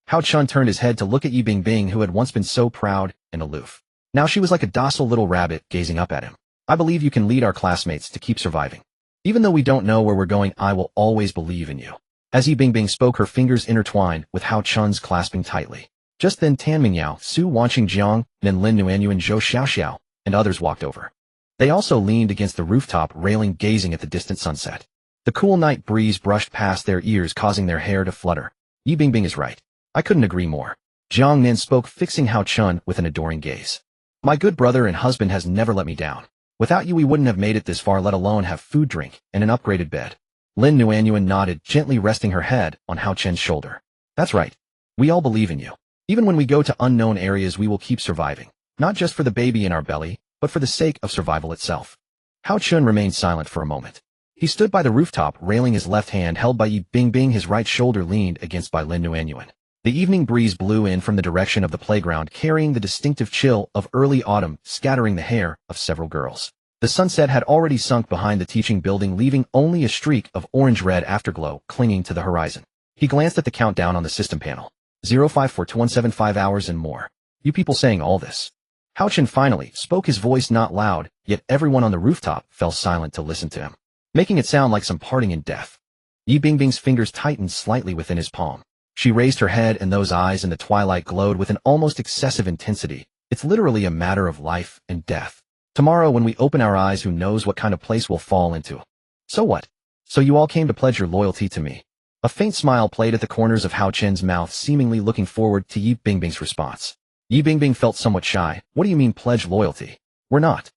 Hao Chun turned his head to look at Yi Bingbing, who had once been so proud and aloof. Now she was like a docile little rabbit gazing up at him. I believe you can lead our classmates to keep surviving. Even though we don't know where we're going, I will always believe in you. As Yi Bingbing spoke, her fingers intertwined with Hao Chun's, clasping tightly. Just then Tan Mingyao, Su Wanqing Jiang, then Lin Nuanyuan, Zhou Xiaoxiao, and others walked over. They also leaned against the rooftop railing, gazing at the distant sunset. The cool night breeze brushed past their ears, causing their hair to flutter. Yi Bingbing is right. I couldn't agree more. Jiang Nin spoke, fixing Hao Chun with an adoring gaze. My good brother and husband has never let me down. Without you we wouldn't have made it this far, let alone have food, drink, and an upgraded bed. Lin Nuanyuan nodded, gently resting her head on Hao Chen's shoulder. That's right. We all believe in you. Even when we go to unknown areas, we will keep surviving. Not just for the baby in our belly, but for the sake of survival itself. Hao Chun remained silent for a moment. He stood by the rooftop railing, his left hand held by Yi Bingbing, his right shoulder leaned against by Lin Nuanyuan. The evening breeze blew in from the direction of the playground, carrying the distinctive chill of early autumn, scattering the hair of several girls. The sunset had already sunk behind the teaching building, leaving only a streak of orange-red afterglow clinging to the horizon. He glanced at the countdown on the system panel. 054175 hours and more. You people saying all this? Hao Chun finally spoke, his voice not loud, yet everyone on the rooftop fell silent to listen to him, making it sound like some parting in death. Yi Bingbing's fingers tightened slightly within his palm. She raised her head, and those eyes in the twilight glowed with an almost excessive intensity. It's literally a matter of life and death. Tomorrow when we open our eyes, who knows what kind of place we'll fall into. So what? So you all came to pledge your loyalty to me? A faint smile played at the corners of Hao Chen's mouth, seemingly looking forward to Yi Bingbing's response. Yi Bingbing felt somewhat shy. What do you mean pledge loyalty? We're not.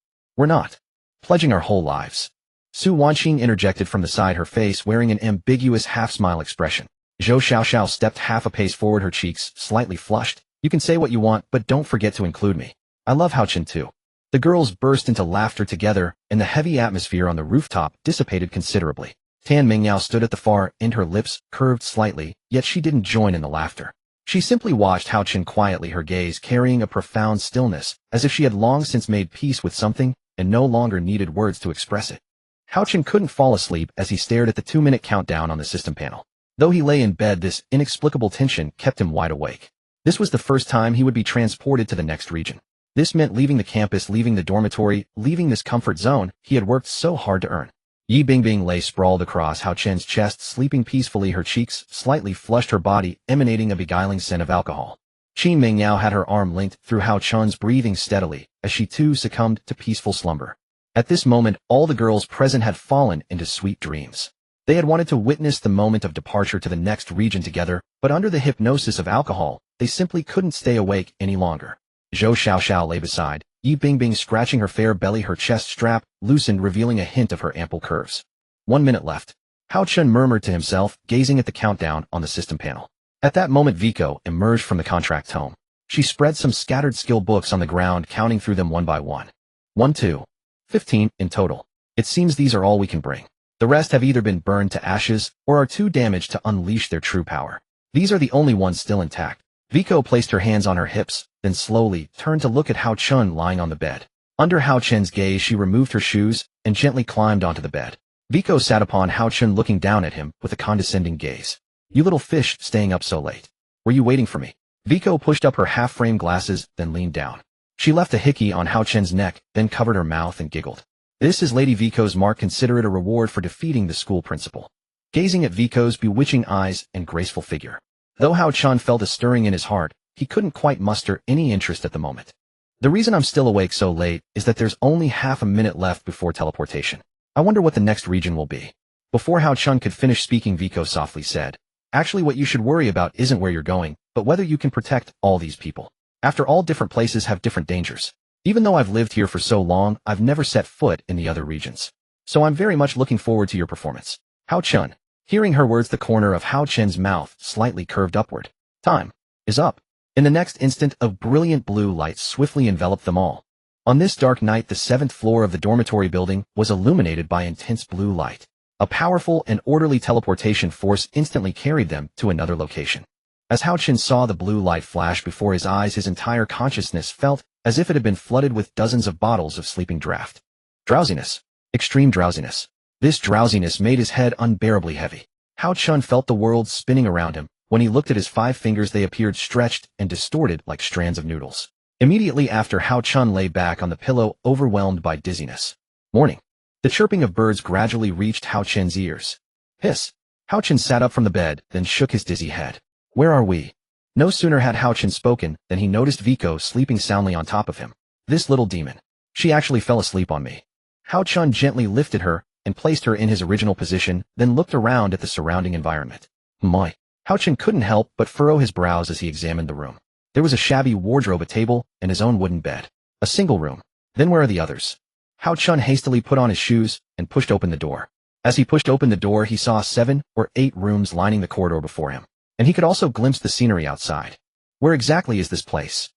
Pledging our whole lives. Su Wanqing interjected from the side, her face wearing an ambiguous half-smile expression. Zhou Xiaoxiao stepped half a pace forward, her cheeks slightly flushed. You can say what you want, but don't forget to include me. I love Hao Chun too. The girls burst into laughter together, and the heavy atmosphere on the rooftop dissipated considerably. Tan Mingyao stood at the far end, her lips curved slightly, yet she didn't join in the laughter. She simply watched Hao Chun quietly, her gaze carrying a profound stillness, as if she had long since made peace with something and no longer needed words to express it. Hao Chun couldn't fall asleep as he stared at the 2-minute countdown on the system panel. Though he lay in bed, this inexplicable tension kept him wide awake. This was the first time he would be transported to the next region. This meant leaving the campus, leaving the dormitory, leaving this comfort zone he had worked so hard to earn. Yi Bingbing lay sprawled across Hao Chen's chest, sleeping peacefully, her cheeks slightly flushed, her body emanating a beguiling scent of alcohol. Qin Mingyao had her arm linked through Hao Chun's, breathing steadily, as she too succumbed to peaceful slumber. At this moment, all the girls present had fallen into sweet dreams. They had wanted to witness the moment of departure to the next region together, but under the hypnosis of alcohol, they simply couldn't stay awake any longer. Zhou Xiaoxiao lay beside, Yi Bingbing scratching her fair belly, her chest strap loosened, revealing a hint of her ample curves. 1 minute left. Hao Chun murmured to himself, gazing at the countdown on the system panel. At that moment, Vico emerged from the contract tome. She spread some scattered skill books on the ground, counting through them one by one. 1, 2, 15 in total. It seems these are all we can bring. The rest have either been burned to ashes or are too damaged to unleash their true power. These are the only ones still intact. Vico placed her hands on her hips, then slowly turned to look at Hao Chun lying on the bed. Under Hao Chun's gaze, she removed her shoes and gently climbed onto the bed. Vico sat upon Hao Chun, looking down at him with a condescending gaze. You little fish, staying up so late. Were you waiting for me? Vico pushed up her half-framed glasses, then leaned down. She left a hickey on Hao Chun's neck, then covered her mouth and giggled. This is Lady Vico's mark. Consider it a reward for defeating the school principal. Gazing at Vico's bewitching eyes and graceful figure. Though Hao Chun felt a stirring in his heart, he couldn't quite muster any interest at the moment. The reason I'm still awake so late is that there's only half a minute left before teleportation. I wonder what the next region will be. Before Hao Chun could finish speaking, Vico softly said, "Actually, what you should worry about isn't where you're going, but whether you can protect all these people. After all, different places have different dangers. Even though I've lived here for so long, I've never set foot in the other regions. So I'm very much looking forward to your performance." Hao Chun. Hearing her words, the corner of Hao Chun's mouth slightly curved upward. Time is up. In the next instant, a brilliant blue light swiftly enveloped them all. On this dark night, the 7th floor of the dormitory building was illuminated by intense blue light. A powerful and orderly teleportation force instantly carried them to another location. As Hao Chun saw the blue light flash before his eyes, his entire consciousness felt as if it had been flooded with dozens of bottles of sleeping draft. Drowsiness. Extreme drowsiness. This drowsiness made his head unbearably heavy. Hao Chun felt the world spinning around him. When he looked at his 5 fingers, they appeared stretched and distorted like strands of noodles. Immediately after, Hao Chun lay back on the pillow, overwhelmed by dizziness. Morning. The chirping of birds gradually reached Hao Chun's ears. Hiss. Hao Chun sat up from the bed, then shook his dizzy head. Where are we? No sooner had Hao Chun spoken than he noticed Vico sleeping soundly on top of him. This little demon. She actually fell asleep on me. Hao Chun gently lifted her and placed her in his original position, then looked around at the surrounding environment. My. Hao Chun couldn't help but furrow his brows as he examined the room. There was a shabby wardrobe, a table, and his own wooden bed. A single room. Then where are the others? Hao Chun hastily put on his shoes and pushed open the door. As he pushed open the door, he saw 7 or 8 rooms lining the corridor before him, and he could also glimpse the scenery outside. Where exactly is this place?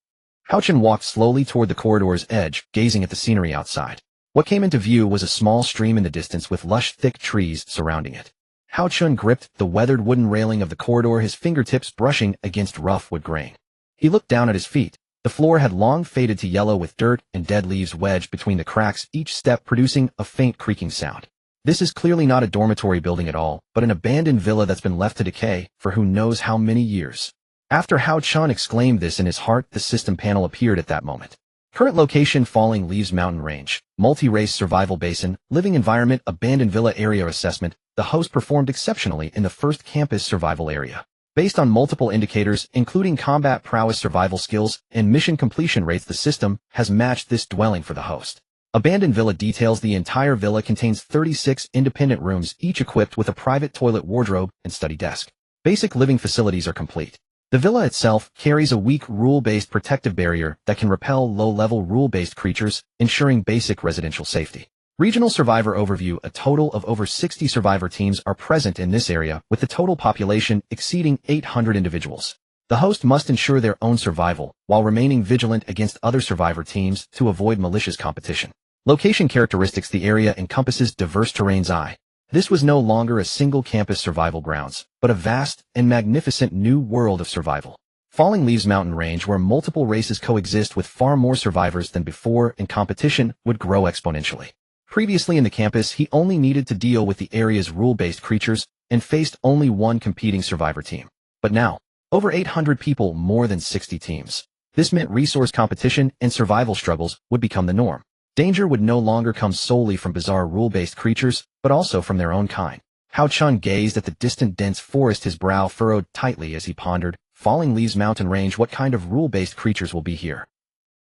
Hao Chun walked slowly toward the corridor's edge, gazing at the scenery outside. What came into view was a small stream in the distance with lush, thick trees surrounding it. Hao Chun gripped the weathered wooden railing of the corridor, his fingertips brushing against rough wood grain. He looked down at his feet. The floor had long faded to yellow with dirt and dead leaves wedged between the cracks, each step producing a faint creaking sound. This is clearly not a dormitory building at all, but an abandoned villa that's been left to decay for who knows how many years. After Hao Chun exclaimed this in his heart, the system panel appeared at that moment. Current location: Falling Leaves Mountain Range, multi-race survival basin, living environment, abandoned villa area assessment. The host performed exceptionally in the first campus survival area. Based on multiple indicators, including combat prowess, survival skills, and mission completion rates, the system has matched this dwelling for the host. Abandoned villa details: the entire villa contains 36 independent rooms, each equipped with a private toilet, wardrobe, and study desk. Basic living facilities are complete. The villa itself carries a weak rule-based protective barrier that can repel low-level rule-based creatures, ensuring basic residential safety. Regional survivor overview: a total of over 60 survivor teams are present in this area, with the total population exceeding 800 individuals. The host must ensure their own survival, while remaining vigilant against other survivor teams to avoid malicious competition. Location characteristics: the area encompasses diverse terrains. This was no longer a single campus survival grounds, but a vast and magnificent new world of survival. Falling Leaves Mountain Range, where multiple races coexist with far more survivors than before, and competition would grow exponentially. Previously in the campus, he only needed to deal with the area's rule-based creatures and faced only one competing survivor team. But now, over 800 people, more than 60 teams. This meant resource competition and survival struggles would become the norm. Danger would no longer come solely from bizarre rule-based creatures, but also from their own kind. Hao Chun gazed at the distant dense forest, his brow furrowed tightly as he pondered. Falling Leaves Mountain Range, what kind of rule-based creatures will be here?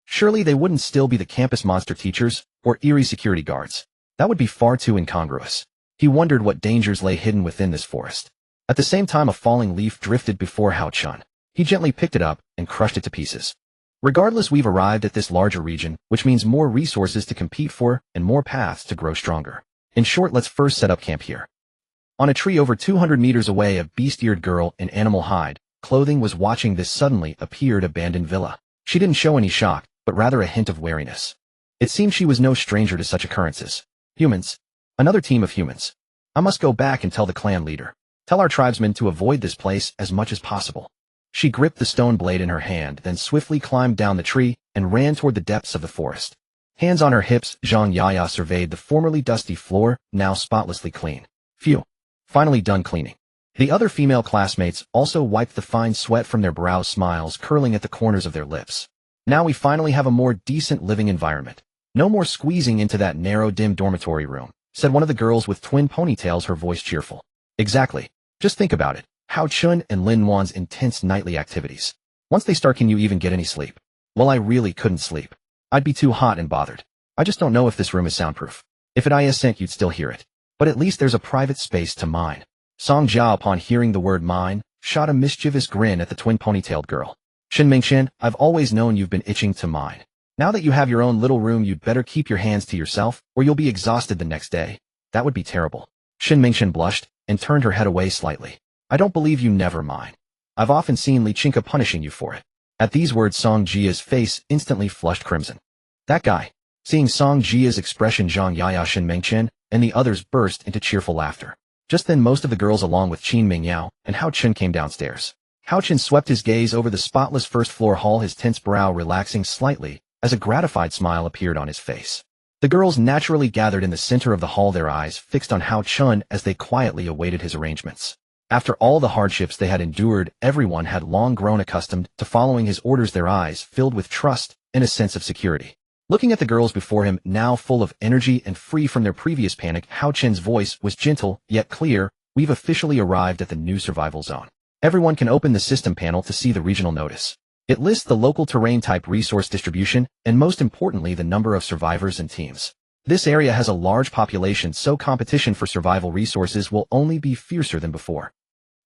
Surely they wouldn't still be the campus monster teachers or eerie security guards. That would be far too incongruous. He wondered what dangers lay hidden within this forest. At the same time, a falling leaf drifted before Hao Chun. He gently picked it up and crushed it to pieces. Regardless, we've arrived at this larger region, which means more resources to compete for and more paths to grow stronger. In short, let's first set up camp here. On a tree over 200 meters away, a beast-eared girl in animal hide clothing was watching this suddenly appeared abandoned villa. She didn't show any shock, but rather a hint of wariness. It seemed she was no stranger to such occurrences. Humans. Another team of humans. I must go back and tell the clan leader. Tell our tribesmen to avoid this place as much as possible. She gripped the stone blade in her hand, then swiftly climbed down the tree and ran toward the depths of the forest. Hands on her hips, Zhang Yaya surveyed the formerly dusty floor, now spotlessly clean. Phew. Finally done cleaning. The other female classmates also wiped the fine sweat from their brows, smiles curling at the corners of their lips. Now we finally have a more decent living environment. No more squeezing into that narrow, dim dormitory room, said one of the girls with twin ponytails, her voice cheerful. Exactly. Just think about it. Hao Chun and Lin Wan's intense nightly activities. Once they start, can you even get any sleep? Well, I really couldn't sleep. I'd be too hot and bothered. I just don't know if this room is soundproof. If it isn't, you'd still hear it. But at least there's a private space to mine. Song Jiao, upon hearing the word mine, shot a mischievous grin at the twin ponytailed girl. Shin Mingchen, I've always known you've been itching to mine. Now that you have your own little room, you'd better keep your hands to yourself, or you'll be exhausted the next day. That would be terrible. Shin Mingchen blushed and turned her head away slightly. I don't believe you never mine. I've often seen Li Chinka punishing you for it. At these words, Song Jia's face instantly flushed crimson. That guy. Seeing Song Jia's expression, Zhang Yaya, Shin Mingchen, and the others burst into cheerful laughter. Just then, most of the girls along with Qin Mingyao and Hao Chun came downstairs. Hao Chun swept his gaze over the spotless first-floor hall, his tense brow relaxing slightly as a gratified smile appeared on his face. The girls naturally gathered in the center of the hall, their eyes fixed on Hao Chun as they quietly awaited his arrangements. After all the hardships they had endured, everyone had long grown accustomed to following his orders, their eyes filled with trust and a sense of security. Looking at the girls before him, now full of energy and free from their previous panic, Hao Chun's voice was gentle yet clear. We've officially arrived at the new survival zone. Everyone can open the system panel to see the regional notice. It lists the local terrain type, resource distribution, and most importantly, the number of survivors and teams. This area has a large population, so competition for survival resources will only be fiercer than before.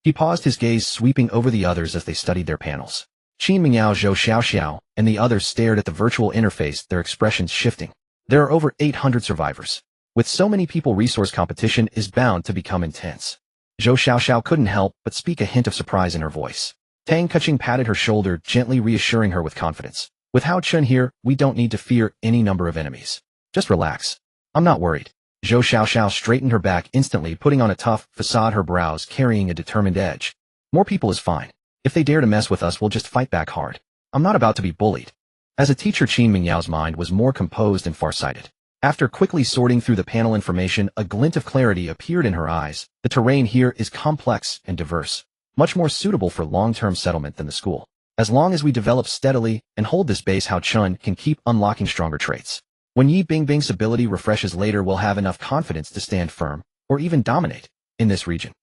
He paused, his gaze sweeping over the others as they studied their panels. Qin Mingyao, Zhou Xiaoxiao, and the others stared at the virtual interface, their expressions shifting. There are over 800 survivors. With so many people, resource competition is bound to become intense. Zhou Xiaoxiao couldn't help but speak, a hint of surprise in her voice. Tang Keqing patted her shoulder, gently reassuring her with confidence. With Hao Chun here, we don't need to fear any number of enemies. Just relax. I'm not worried. Zhou Xiaoxiao straightened her back instantly, putting on a tough facade, her brows carrying a determined edge. More people is fine. If they dare to mess with us, we'll just fight back hard. I'm not about to be bullied. As a teacher, Qin Mingyao's mind was more composed and farsighted. After quickly sorting through the panel information, a glint of clarity appeared in her eyes. The terrain here is complex and diverse, much more suitable for long-term settlement than the school. As long as we develop steadily and hold this base, Hao Chun can keep unlocking stronger traits. When Yi Bingbing's ability refreshes later, we'll have enough confidence to stand firm, or even dominate, in this region.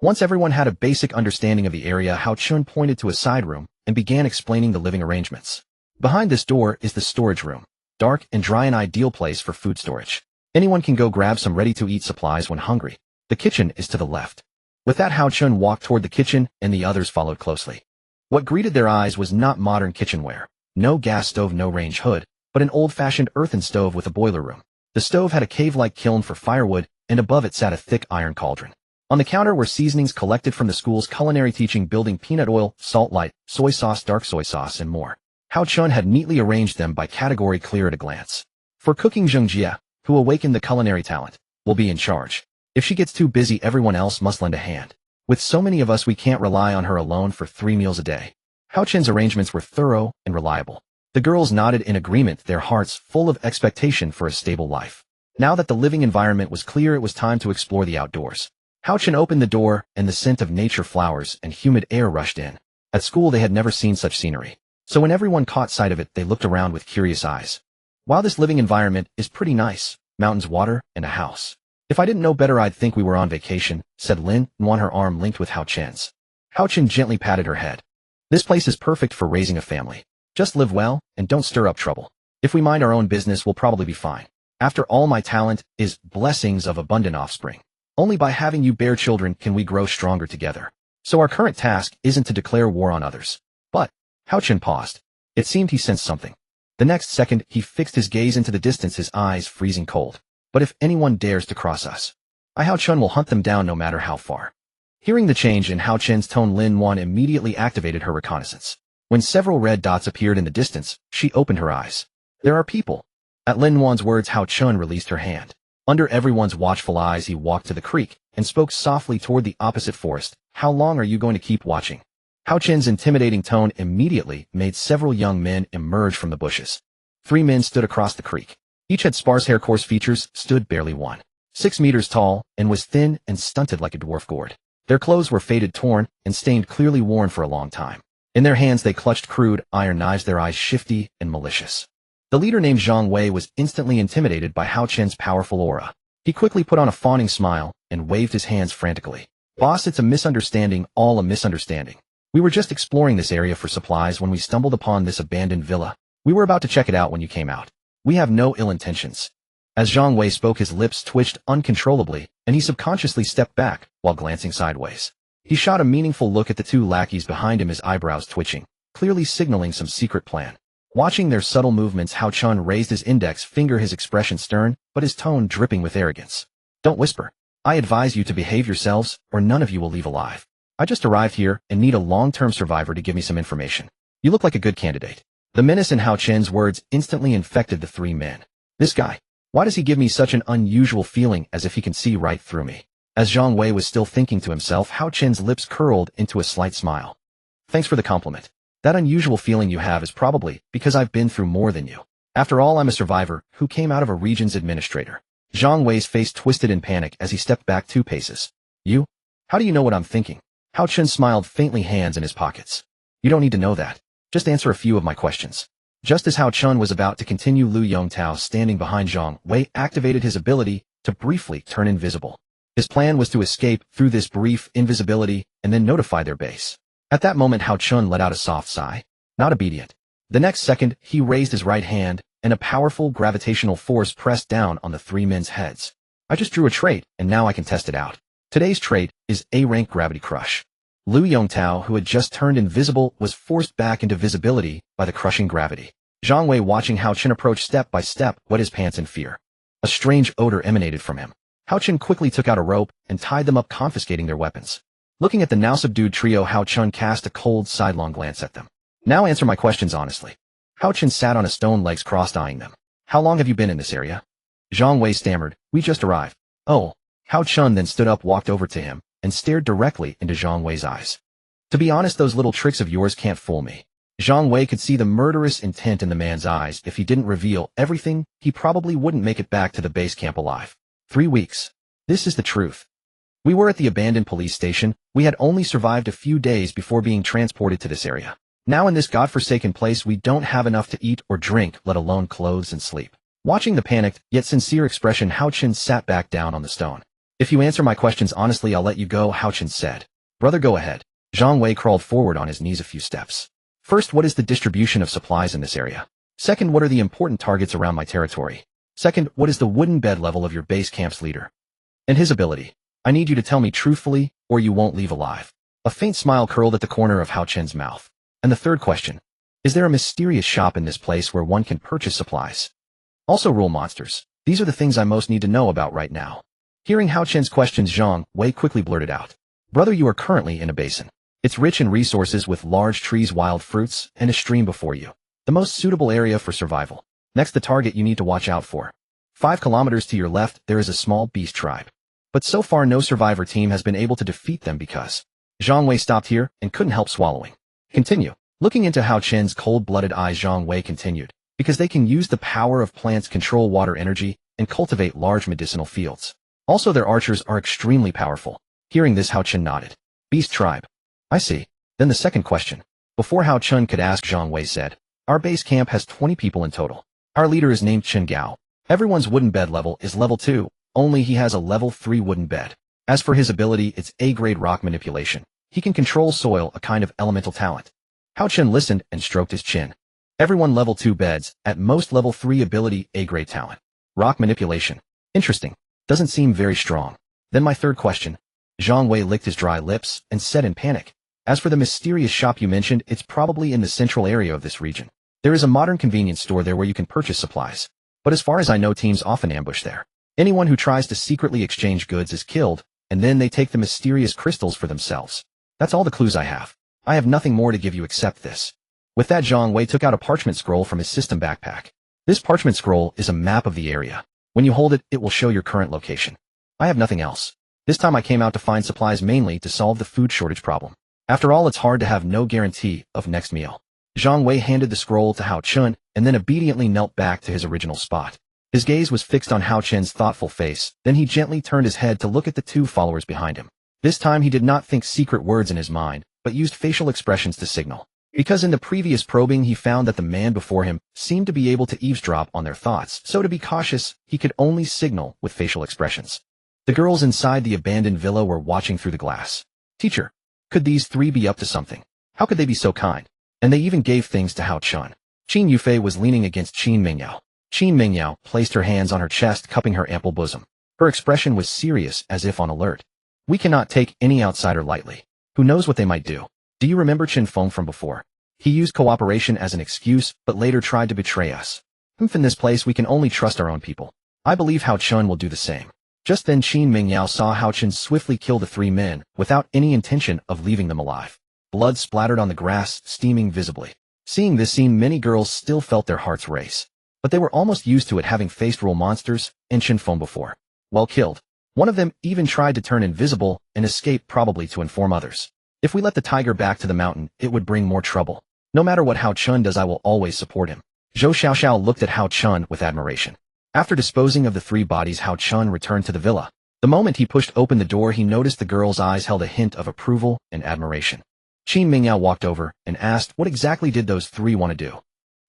Once everyone had a basic understanding of the area, Hao Chun pointed to a side room and began explaining the living arrangements. Behind this door is the storage room, dark and dry, an ideal place for food storage. Anyone can go grab some ready-to-eat supplies when hungry. The kitchen is to the left. With that, Hao Chun walked toward the kitchen, and the others followed closely. What greeted their eyes was not modern kitchenware. No gas stove, no range hood, but an old-fashioned earthen stove with a boiler room. The stove had a cave-like kiln for firewood, and above it sat a thick iron cauldron. On the counter were seasonings collected from the school's culinary teaching building: peanut oil, salt light, soy sauce, dark soy sauce, and more. Hao Chun had neatly arranged them by category, clear at a glance. For cooking, Zheng Jia, who awakened the culinary talent, will be in charge. If she gets too busy, everyone else must lend a hand. With so many of us, we can't rely on her alone for 3 meals a day. Hao Chun's arrangements were thorough and reliable. The girls nodded in agreement, their hearts full of expectation for a stable life. Now that the living environment was clear, it was time to explore the outdoors. Hao Chun opened the door, and the scent of nature, flowers, and humid air rushed in. At school, they had never seen such scenery. So when everyone caught sight of it, they looked around with curious eyes. Wow, this living environment is pretty nice. Mountains, water, and a house. If I didn't know better, I'd think we were on vacation, said Lin Wan, her arm linked with Hao Chun's. Hao Chun gently patted her head. This place is perfect for raising a family. Just live well, and don't stir up trouble. If we mind our own business, we'll probably be fine. After all, my talent is blessings of abundant offspring. Only by having you bear children can we grow stronger together. So our current task isn't to declare war on others. But, Hao Chun paused. It seemed he sensed something. The next second, he fixed his gaze into the distance, his eyes freezing cold. But if anyone dares to cross us, Hao Chun will hunt them down no matter how far. Hearing the change in Hao Chun's tone, Lin Wan immediately activated her reconnaissance. When several red dots appeared in the distance, she opened her eyes. There are people. At Lin Wan's words, Hao Chun released her hand. Under everyone's watchful eyes, he walked to the creek and spoke softly toward the opposite forest. How long are you going to keep watching? Hao Chun's intimidating tone immediately made several young men emerge from the bushes. 3 men stood across the creek. Each had sparse hair, coarse features, stood barely 1.6 meters tall, and was thin and stunted like a dwarf gourd. Their clothes were faded, torn, and stained, clearly worn for a long time. In their hands they clutched crude iron knives, their eyes shifty and malicious. The leader named Zhang Wei was instantly intimidated by Hao Chen's powerful aura. He quickly put on a fawning smile and waved his hands frantically. Boss, it's a misunderstanding, all a misunderstanding. We were just exploring this area for supplies when we stumbled upon this abandoned villa. We were about to check it out when you came out. We have no ill intentions. As Zhang Wei spoke, his lips twitched uncontrollably, and he subconsciously stepped back while glancing sideways. He shot a meaningful look at the two lackeys behind him, his eyebrows twitching, clearly signaling some secret plan. Watching their subtle movements, Hao Chun raised his index finger, his expression stern, but his tone dripping with arrogance. Don't whisper. I advise you to behave yourselves, or none of you will leave alive. I just arrived here and need a long-term survivor to give me some information. You look like a good candidate. The menace in Hao Chen's words instantly infected the three men. This guy. Why does he give me such an unusual feeling, as if he can see right through me? As Zhang Wei was still thinking to himself, Hao Chen's lips curled into a slight smile. Thanks for the compliment. That unusual feeling you have is probably because I've been through more than you. After all, I'm a survivor who came out of a region's administrator. Zhang Wei's face twisted in panic as he stepped back 2 paces. You? How do you know what I'm thinking? Hao Chen smiled faintly, hands in his pockets. You don't need to know that. Just answer a few of my questions. Just as Hao Chun was about to continue, Lu Yongtao, standing behind Zhang Wei, activated his ability to briefly turn invisible. His plan was to escape through this brief invisibility and then notify their base. At that moment, Hao Chun let out a soft sigh. Not obedient. The next second, he raised his right hand, and a powerful gravitational force pressed down on the 3 men's heads. I just drew a trait, and now I can test it out. Today's trait is A-rank Gravity Crush. Lu Yongtao, who had just turned invisible, was forced back into visibility by the crushing gravity. Zhang Wei, watching Hao Chen approach step by step, wet his pants in fear. A strange odor emanated from him. Hao Chen quickly took out a rope and tied them up, confiscating their weapons. Looking at the now subdued trio, Hao Chen cast a cold, sidelong glance at them. Now answer my questions honestly. Hao Chen sat on a stone, legs crossed, eyeing them. How long have you been in this area? Zhang Wei stammered. We just arrived. Oh. Hao Chen then stood up, walked over to him, and stared directly into Zhang Wei's eyes. To be honest, those little tricks of yours can't fool me. Zhang Wei could see the murderous intent in the man's eyes. If he didn't reveal everything, he probably wouldn't make it back to the base camp alive. 3 weeks. This is the truth. We were at the abandoned police station. We had only survived a few days before being transported to this area. Now in this godforsaken place, we don't have enough to eat or drink, let alone clothes and sleep. Watching the panicked, yet sincere expression, Hao Chen sat back down on the stone. If you answer my questions honestly, I'll let you go, Hao Chen said. Brother, go ahead. Zhang Wei crawled forward on his knees a few steps. First, what is the distribution of supplies in this area? Second, what are the important targets around my territory? Second, what is the wooden bed level of your base camp's leader? And his ability. I need you to tell me truthfully, or you won't leave alive. A faint smile curled at the corner of Hao Chen's mouth. And the third question. Is there a mysterious shop in this place where one can purchase supplies? Also, rule monsters. These are the things I most need to know about right now. Hearing Hao Chen's questions, Zhang Wei quickly blurted out. Brother, you are currently in a basin. It's rich in resources with large trees, wild fruits, and a stream before you. The most suitable area for survival. Next, the target you need to watch out for. 5 kilometers to your left, there is a small beast tribe. But so far no survivor team has been able to defeat them because... Zhang Wei stopped here and couldn't help swallowing. Continue. Looking into Hao Chen's cold-blooded eyes, Zhang Wei continued. Because they can use the power of plants, control water energy, and cultivate large medicinal fields. Also, their archers are extremely powerful. Hearing this, Hao Chen nodded. Beast tribe. I see. Then the second question. Before Hao Chen could ask, Zhang Wei said, our base camp has 20 people in total. Our leader is named Chen Gao. Everyone's wooden bed level is level 2, only he has a level 3 wooden bed. As for his ability, it's A-grade rock manipulation. He can control soil, a kind of elemental talent. Hao Chen listened and stroked his chin. Everyone level 2 beds, at most level 3 ability, A-grade talent. Rock manipulation. Interesting. Doesn't seem very strong. Then my third question. Zhang Wei licked his dry lips and said in panic. As for the mysterious shop you mentioned, it's probably in the central area of this region. There is a modern convenience store there where you can purchase supplies. But as far as I know, teams often ambush there. Anyone who tries to secretly exchange goods is killed, and then they take the mysterious crystals for themselves. That's all the clues I have. I have nothing more to give you except this. With that, Zhang Wei took out a parchment scroll from his system backpack. This parchment scroll is a map of the area. When you hold it, it will show your current location. I have nothing else. This time I came out to find supplies, mainly to solve the food shortage problem. After all, it's hard to have no guarantee of next meal. Zhang Wei handed the scroll to Hao Chen and then obediently knelt back to his original spot. His gaze was fixed on Hao Chen's thoughtful face, then he gently turned his head to look at the 2 followers behind him. This time he did not think secret words in his mind, but used facial expressions to signal. Because in the previous probing he found that the man before him seemed to be able to eavesdrop on their thoughts, so to be cautious, he could only signal with facial expressions. The girls inside the abandoned villa were watching through the glass. Teacher, could these three be up to something? How could they be so kind? And they even gave things to Hao Chun. Qin Yufei was leaning against Qin Mingyao. Qin Mingyao placed her hands on her chest, cupping her ample bosom. Her expression was serious, as if on alert. We cannot take any outsider lightly. Who knows what they might do? Do you remember Qin Feng from before? He used cooperation as an excuse, but later tried to betray us. In this place we can only trust our own people. I believe Hao Chun will do the same. Just then Qin Mingyao saw Hao Chun swiftly kill the three men, without any intention of leaving them alive. Blood splattered on the grass, steaming visibly. Seeing this scene, many girls still felt their hearts race. But they were almost used to it, having faced real monsters and Qin Feng before. Well killed. One of them even tried to turn invisible and escape, probably to inform others. If we let the tiger back to the mountain, it would bring more trouble. No matter what Hao Chun does, I will always support him. Zhou Xiaoxiao looked at Hao Chun with admiration. After disposing of the three bodies, Hao Chun returned to the villa. The moment he pushed open the door, he noticed the girl's eyes held a hint of approval and admiration. Qin Mingyao walked over and asked, what exactly did those three want to do?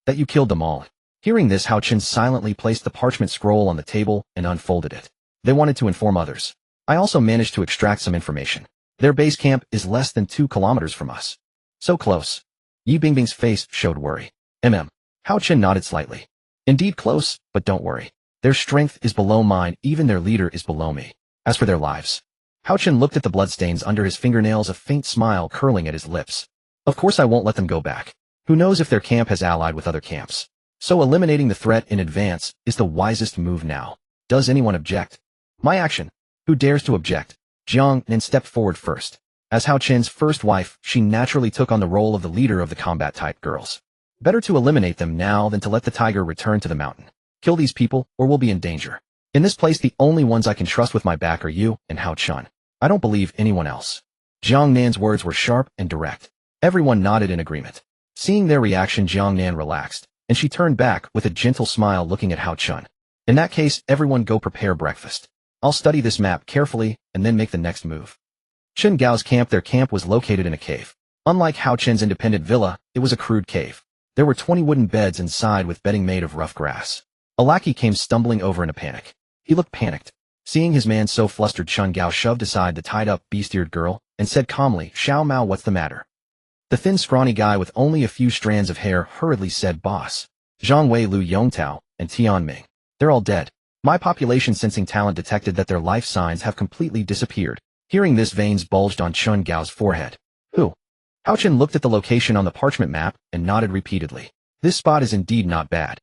That you killed them all. Hearing this, Hao Chun silently placed the parchment scroll on the table and unfolded it. They wanted to inform others. I also managed to extract some information. Their base camp is less than 2 kilometers from us. So close. Yi Bingbing's face showed worry. Hao Chun nodded slightly. Indeed close, but don't worry. Their strength is below mine, even their leader is below me. As for their lives. Hao Chun looked at the bloodstains under his fingernails, a faint smile curling at his lips. Of course I won't let them go back. Who knows if their camp has allied with other camps. So eliminating the threat in advance is the wisest move now. Does anyone object? My action. Who dares to object? Jiang Nen stepped forward first. As Hao Chun's first wife, she naturally took on the role of the leader of the combat-type girls. Better to eliminate them now than to let the tiger return to the mountain. Kill these people, or we'll be in danger. In this place, the only ones I can trust with my back are you and Hao Chun. I don't believe anyone else. Jiang Nan's words were sharp and direct. Everyone nodded in agreement. Seeing their reaction, Jiang Nan relaxed, and she turned back with a gentle smile, looking at Hao Chun. In that case, everyone go prepare breakfast. I'll study this map carefully and then make the next move. Chen Gao's camp. Their camp was located in a cave. Unlike Hao Chun's independent villa, it was a crude cave. There were 20 wooden beds inside with bedding made of rough grass. A lackey came stumbling over in a panic. He looked panicked. Seeing his man so flustered, Chen Gao shoved aside the tied-up, beast-eared girl and said calmly, Xiao Mao, what's the matter? The thin, scrawny guy with only a few strands of hair hurriedly said, Boss. Zhang Wei, Lu Yongtao, and Tian Ming. They're all dead. My population sensing talent detected that their life signs have completely disappeared. Hearing this, veins bulged on Chen Gao's forehead. Who? Hao Chun looked at the location on the parchment map and nodded repeatedly. This spot is indeed not bad.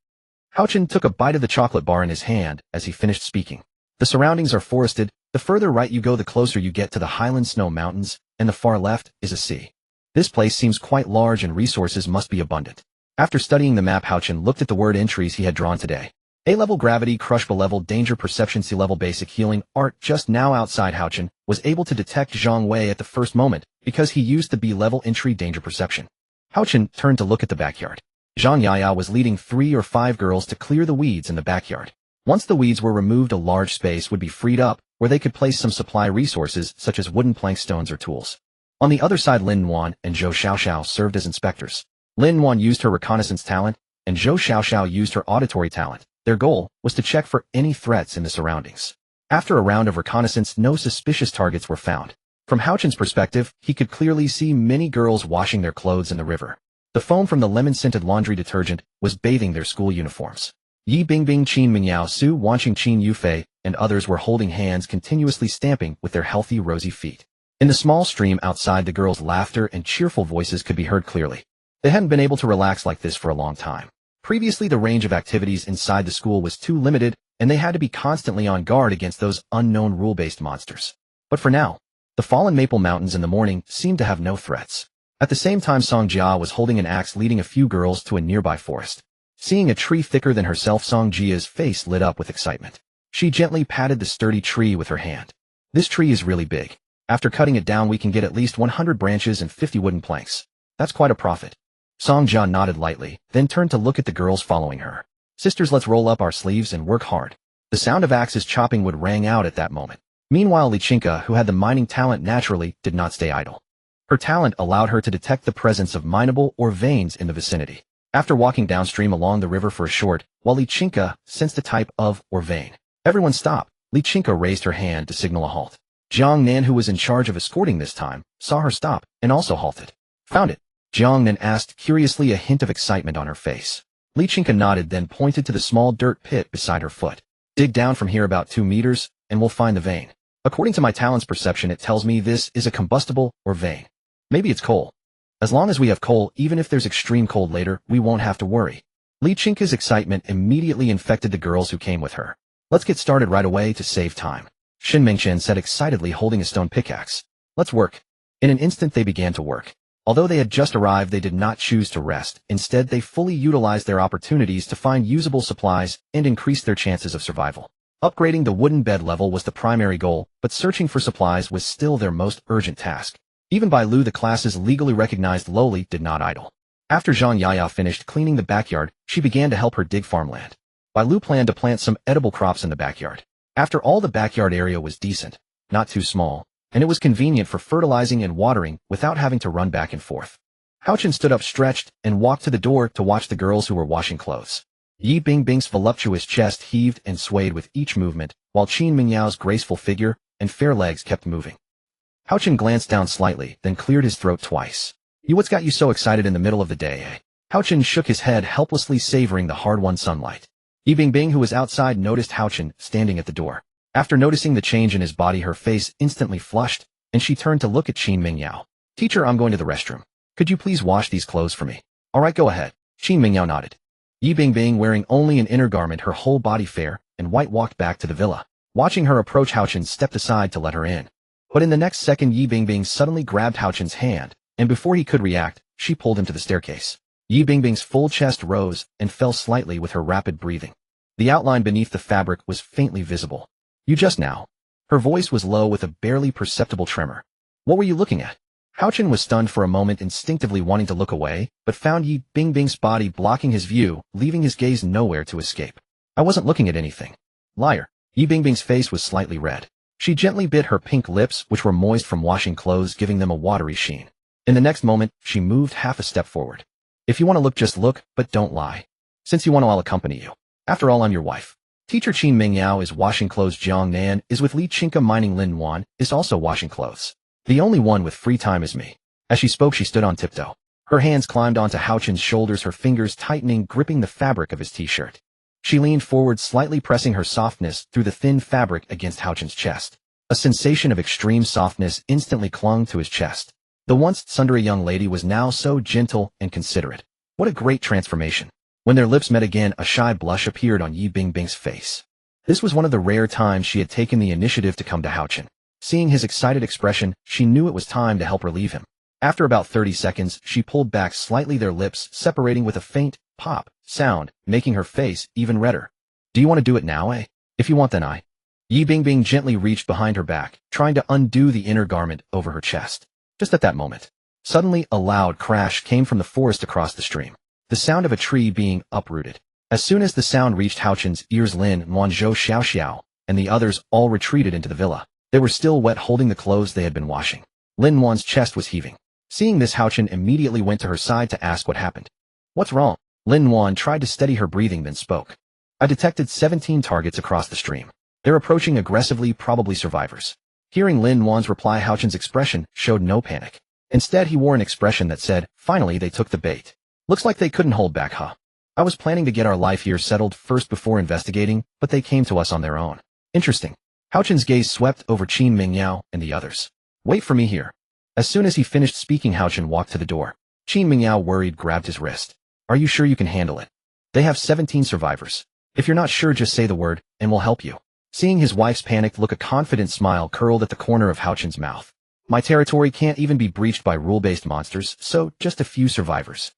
Hao Chun took a bite of the chocolate bar in his hand as he finished speaking. The surroundings are forested. The further right you go, the closer you get to the highland snow mountains, and the far left is a sea. This place seems quite large and resources must be abundant. After studying the map, Hao Chun looked at the word entries he had drawn today. A-level gravity, crush B-level, danger perception, C-level basic healing, art. Just now outside, Hao Chun was able to detect Zhang Wei at the first moment because he used the B-level entry danger perception. Hao Chun turned to look at the backyard. Zhang Yaya was leading 3 or 5 girls to clear the weeds in the backyard. Once the weeds were removed, a large space would be freed up where they could place some supply resources such as wooden plank, stones, or tools. On the other side, Lin Wan and Zhou Xiaoxiao served as inspectors. Lin Wan used her reconnaissance talent and Zhou Xiaoxiao used her auditory talent. Their goal was to check for any threats in the surroundings. After a round of reconnaissance, no suspicious targets were found. From Hao Chun's perspective, he could clearly see many girls washing their clothes in the river. The foam from the lemon-scented laundry detergent was bathing their school uniforms. Yi Bingbing, Qin Mingyao, Su Wanqing, Qin Yufei, and others were holding hands, continuously stamping with their healthy, rosy feet. In the small stream outside, the girls' laughter and cheerful voices could be heard clearly. They hadn't been able to relax like this for a long time. Previously, the range of activities inside the school was too limited, and they had to be constantly on guard against those unknown rule-based monsters. But for now, the fallen maple mountains in the morning seemed to have no threats. At the same time, Song Jia was holding an axe, leading a few girls to a nearby forest. Seeing a tree thicker than herself, Song Jia's face lit up with excitement. She gently patted the sturdy tree with her hand. This tree is really big. After cutting it down, we can get at least 100 branches and 50 wooden planks. That's quite a profit. Song Jia nodded lightly, then turned to look at the girls following her. Sisters, let's roll up our sleeves and work hard. The sound of axes chopping wood rang out at that moment. Meanwhile, Lichinka, who had the mining talent naturally, did not stay idle. Her talent allowed her to detect the presence of mineable or veins in the vicinity. After walking downstream along the river for a short, while Lichinka sensed a type of or vein. Everyone stopped. Lichinka raised her hand to signal a halt. Jiang Nan, who was in charge of escorting this time, saw her stop and also halted. Found it? Jiang Nan asked curiously, a hint of excitement on her face. Lichinka nodded, then pointed to the small dirt pit beside her foot. Dig down from here about 2 meters, and we'll find the vein. According to my talent's perception, it tells me this is a combustible or vein. Maybe it's coal. As long as we have coal, even if there's extreme cold later, we won't have to worry. Lichinka's excitement immediately infected the girls who came with her. Let's get started right away to save time. Shin Mingchen said excitedly, holding a stone pickaxe. Let's work. In an instant they began to work. Although they had just arrived, they did not choose to rest. Instead, they fully utilized their opportunities to find usable supplies and increase their chances of survival. Upgrading the wooden bed level was the primary goal, but searching for supplies was still their most urgent task. Even Bai Lu, the class's legally recognized lowly, did not idle. After Zhang Yaya finished cleaning the backyard, she began to help her dig farmland. Bai Lu planned to plant some edible crops in the backyard. After all, the backyard area was decent, not too small, and it was convenient for fertilizing and watering without having to run back and forth. Hao Chen stood up stretched and walked to the door to watch the girls who were washing clothes. Yi Bingbing's voluptuous chest heaved and swayed with each movement, while Qin Mingyao's graceful figure and fair legs kept moving. Hao Chen glanced down slightly, then cleared his throat twice. What's got you so excited in the middle of the day, eh? Hao Chen shook his head, helplessly savoring the hard-won sunlight. Yi Bingbing, who was outside, noticed Hao Chen standing at the door. After noticing the change in his body, her face instantly flushed, and she turned to look at Qin Mingyao. Teacher, I'm going to the restroom. Could you please wash these clothes for me? All right, go ahead. Qin Mingyao nodded. Yi Bingbing, wearing only an inner garment, her whole body fair and white, walked back to the villa. Watching her approach, Hao Chen stepped aside to let her in. But in the next second, Yi Bingbing suddenly grabbed Hao Chen's hand, and before he could react, she pulled him to the staircase. Yi Bingbing's full chest rose and fell slightly with her rapid breathing. The outline beneath the fabric was faintly visible. You just now. Her voice was low with a barely perceptible tremor. What were you looking at? Hao Chen was stunned for a moment, instinctively wanting to look away, but found Yi Bingbing's body blocking his view, leaving his gaze nowhere to escape. I wasn't looking at anything. Liar. Yi Bingbing's face was slightly red. She gently bit her pink lips, which were moist from washing clothes, giving them a watery sheen. In the next moment, she moved half a step forward. If you want to look, just look, but don't lie. Since you want to, I'll accompany you. After all, I'm your wife. Teacher Qin Mingyao is washing clothes. Jiang Nan is with Lichinka mining. Lin Wan is also washing clothes. The only one with free time is me. As she spoke, she stood on tiptoe. Her hands climbed onto Hao Chen's shoulders, her fingers tightening, gripping the fabric of his t-shirt. She leaned forward, slightly pressing her softness through the thin fabric against Hao Chen's chest. A sensation of extreme softness instantly clung to his chest. The once tsundere young lady was now so gentle and considerate. What a great transformation. When their lips met again, a shy blush appeared on Yi Bingbing's face. This was one of the rare times she had taken the initiative to come to Hao Chen. Seeing his excited expression, she knew it was time to help relieve him. After about 30 seconds, she pulled back slightly, their lips separating with a faint pop sound, making her face even redder. Do you want to do it now, eh? If you want, then I. Yi Bingbing gently reached behind her back, trying to undo the inner garment over her chest. Just at that moment, suddenly a loud crash came from the forest across the stream. The sound of a tree being uprooted. As soon as the sound reached Hao Chen's ears, Lin, Wanzhou, Xiao Xiao, and the others all retreated into the villa. They were still wet, holding the clothes they had been washing. Lin Wan's chest was heaving. Seeing this, Hao Chen immediately went to her side to ask what happened. What's wrong? Lin Wan tried to steady her breathing, then spoke. I detected 17 targets across the stream. They're approaching aggressively, probably survivors. Hearing Lin Wan's reply, Hao Chen's expression showed no panic. Instead, he wore an expression that said, finally they took the bait. Looks like they couldn't hold back, huh? I was planning to get our life here settled first before investigating, but they came to us on their own. Interesting. Hao Chen's gaze swept over Qin Mingyao and the others. Wait for me here. As soon as he finished speaking, Hao Chen walked to the door. Qin Mingyao, worried, grabbed his wrist. Are you sure you can handle it? They have 17 survivors. If you're not sure, just say the word, and we'll help you. Seeing his wife's panicked look, a confident smile curled at the corner of Hao Chen's mouth. My territory can't even be breached by rule-based monsters, so just a few survivors.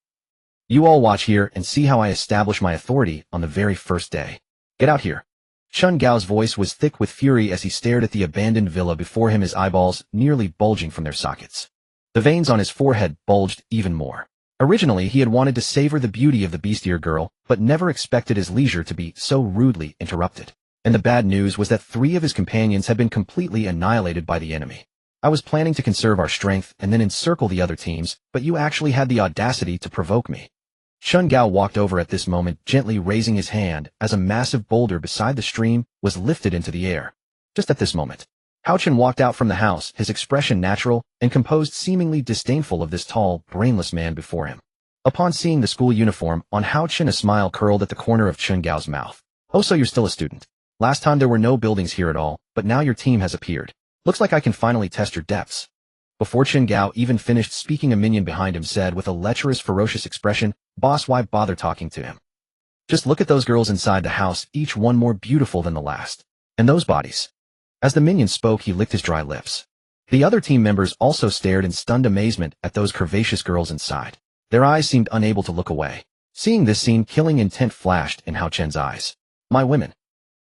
You all watch here and see how I establish my authority on the very first day. Get out here. Chun Gao's voice was thick with fury as he stared at the abandoned villa before him, his eyeballs nearly bulging from their sockets. The veins on his forehead bulged even more. Originally, he had wanted to savor the beauty of the bestier girl, but never expected his leisure to be so rudely interrupted. And the bad news was that 3 of his companions had been completely annihilated by the enemy. I was planning to conserve our strength and then encircle the other teams, but you actually had the audacity to provoke me. Chun Gao walked over at this moment, gently raising his hand as a massive boulder beside the stream was lifted into the air. Just at this moment, Hao Chen walked out from the house, his expression natural and composed, seemingly disdainful of this tall, brainless man before him. Upon seeing the school uniform on Hao Chen, a smile curled at the corner of Chun Gao's mouth. Oh, so you're still a student. Last time there were no buildings here at all, but now your team has appeared. Looks like I can finally test your depths. Before Chun Gao even finished speaking, a minion behind him said with a lecherous, ferocious expression, "Boss, why bother talking to him? Just look at those girls inside the house, each one more beautiful than the last. And those bodies." As the minion spoke, he licked his dry lips. The other team members also stared in stunned amazement at those curvaceous girls inside. Their eyes seemed unable to look away. Seeing this scene, killing intent flashed in Hao Chen's eyes. "My women."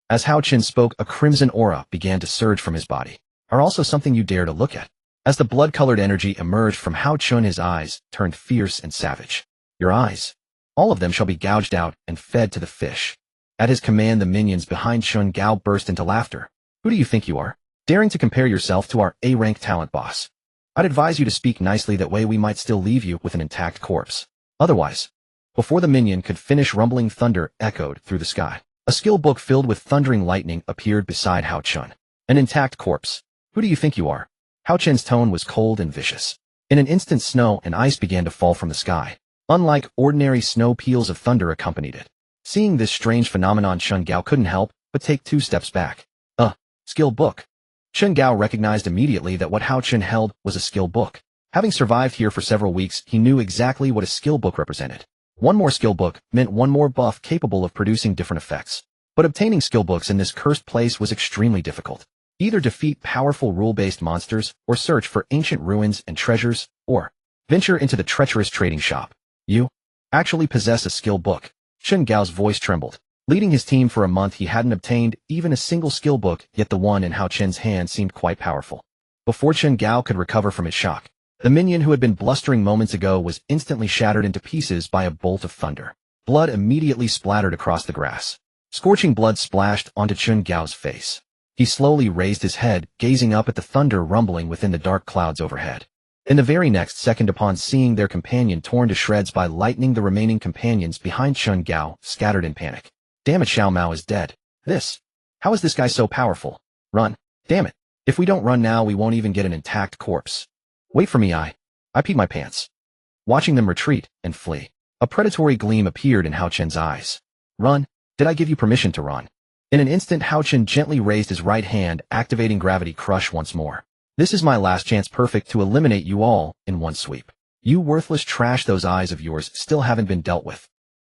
As Hao Chen spoke, a crimson aura began to surge from his body. "Are also something you dare to look at." As the blood-colored energy emerged from Hao Chen, his eyes turned fierce and savage. "Your eyes. All of them shall be gouged out and fed to the fish." At his command, the minions behind Chun Gao burst into laughter. "Who do you think you are, daring to compare yourself to our A-rank talent boss? I'd advise you to speak nicely, that way we might still leave you with an intact corpse. Otherwise..." Before the minion could finish, rumbling thunder echoed through the sky. A skill book filled with thundering lightning appeared beside Hao Chen. "An intact corpse. Who do you think you are?" Hao Chen's tone was cold and vicious. In an instant, snow and ice began to fall from the sky. Unlike ordinary snow, peals of thunder accompanied it. Seeing this strange phenomenon, Chun Gao couldn't help but take 2 steps back. Skill book. Chun Gao recognized immediately that what Hao Chen held was a skill book. Having survived here for several weeks, he knew exactly what a skill book represented. One more skill book meant one more buff capable of producing different effects. But obtaining skill books in this cursed place was extremely difficult. Either defeat powerful rule-based monsters, or search for ancient ruins and treasures, or venture into the treacherous trading shop. "You actually possess a skill book." Chun Gao's voice trembled. Leading his team for a month, he hadn't obtained even a single skill book, yet the one in Hao Chen's hand seemed quite powerful. Before Chun Gao could recover from his shock, the minion who had been blustering moments ago was instantly shattered into pieces by a bolt of thunder. Blood immediately splattered across the grass. Scorching blood splashed onto Chun Gao's face. He slowly raised his head, gazing up at the thunder rumbling within the dark clouds overhead. In the very next second, upon seeing their companion torn to shreds by lightning, the remaining companions behind Chun Gao scattered in panic. "Damn it, Xiao Mao is dead. How is this guy so powerful? Run. Damn it. If we don't run now, we won't even get an intact corpse. Wait for me, I peed my pants." Watching them retreat and flee, a predatory gleam appeared in Hao Chen's eyes. "Run? Did I give you permission to run?" In an instant, Hao Chen gently raised his right hand, activating Gravity Crush once more. "This is my last chance, perfect, to eliminate you all in one sweep. You worthless trash, those eyes of yours still haven't been dealt with."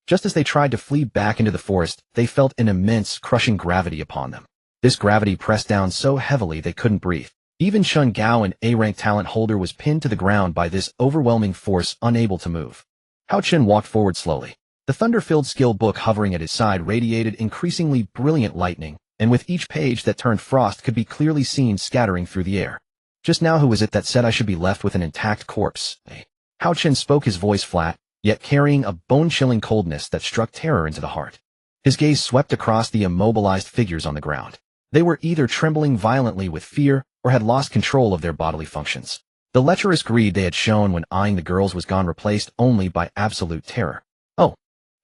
Just as they tried to flee back into the forest, they felt an immense, crushing gravity upon them. This gravity pressed down so heavily they couldn't breathe. Even Chun Gao, an A-rank talent holder, was pinned to the ground by this overwhelming force, unable to move. Hao Chen walked forward slowly. The thunder-filled skill book hovering at his side radiated increasingly brilliant lightning, and with each page that turned, frost could be clearly seen scattering through the air. "Just now, who was it that said I should be left with an intact corpse?" Hao Chen spoke, his voice flat, yet carrying a bone-chilling coldness that struck terror into the heart. His gaze swept across the immobilized figures on the ground. They were either trembling violently with fear or had lost control of their bodily functions. The lecherous greed they had shown when eyeing the girls was gone, replaced only by absolute terror. "Oh."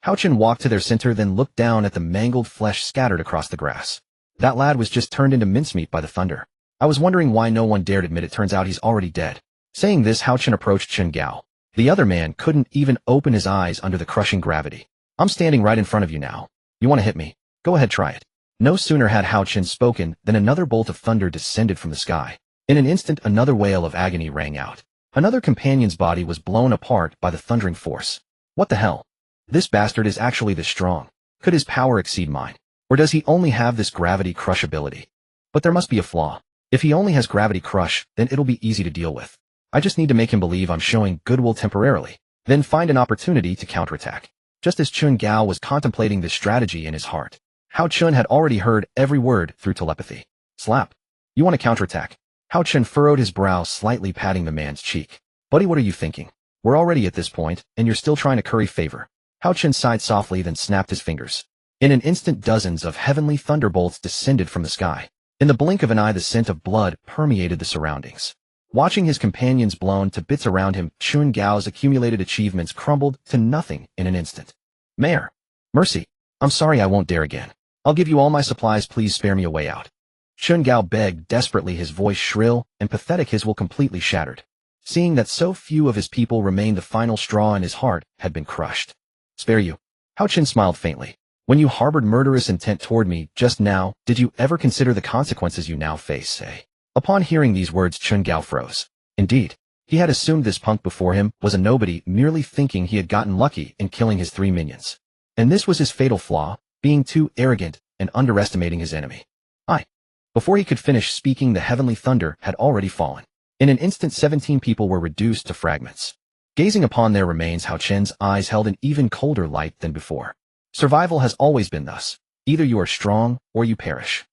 Hao Chen walked to their center, then looked down at the mangled flesh scattered across the grass. "That lad was just turned into mincemeat by the thunder. I was wondering why no one dared admit it. Turns out he's already dead." Saying this, Hao Chen approached Chun Gao. The other man couldn't even open his eyes under the crushing gravity. "I'm standing right in front of you now. You want to hit me? Go ahead, try it." No sooner had Hao Chen spoken than another bolt of thunder descended from the sky. In an instant, another wail of agony rang out. Another companion's body was blown apart by the thundering force. "What the hell? This bastard is actually this strong. Could his power exceed mine? Or does he only have this gravity crush ability? But there must be a flaw. If he only has gravity crush, then it'll be easy to deal with. I just need to make him believe I'm showing goodwill temporarily, then find an opportunity to counterattack." Just as Chun Gao was contemplating this strategy in his heart, Hao Chen had already heard every word through telepathy. "Slap. You want to counterattack?" Hao Chen furrowed his brow, slightly patting the man's cheek. "Buddy, what are you thinking? We're already at this point, and you're still trying to curry favor." Hao Chen sighed softly, then snapped his fingers. In an instant, dozens of heavenly thunderbolts descended from the sky. In the blink of an eye, the scent of blood permeated the surroundings. Watching his companions blown to bits around him, Chun Gao's accumulated achievements crumbled to nothing in an instant. Mayor. Mercy. I'm sorry, I won't dare again. I'll give you all my supplies, please spare me a way out. Chun Gao begged desperately, his voice shrill and pathetic, his will completely shattered. Seeing that so few of his people remained, the final straw in his heart had been crushed. Spare you? Hao Chen smiled faintly. When you harbored murderous intent toward me just now, did you ever consider the consequences you now face, eh? Upon hearing these words, Chun Gao froze. Indeed, he had assumed this punk before him was a nobody, merely thinking he had gotten lucky in killing his 3 minions. And this was his fatal flaw, being too arrogant and underestimating his enemy. Before he could finish speaking, the heavenly thunder had already fallen. In an instant, 17 people were reduced to fragments. Gazing upon their remains, Hao Chen's eyes held an even colder light than before. Survival has always been thus. Either you are strong or you perish.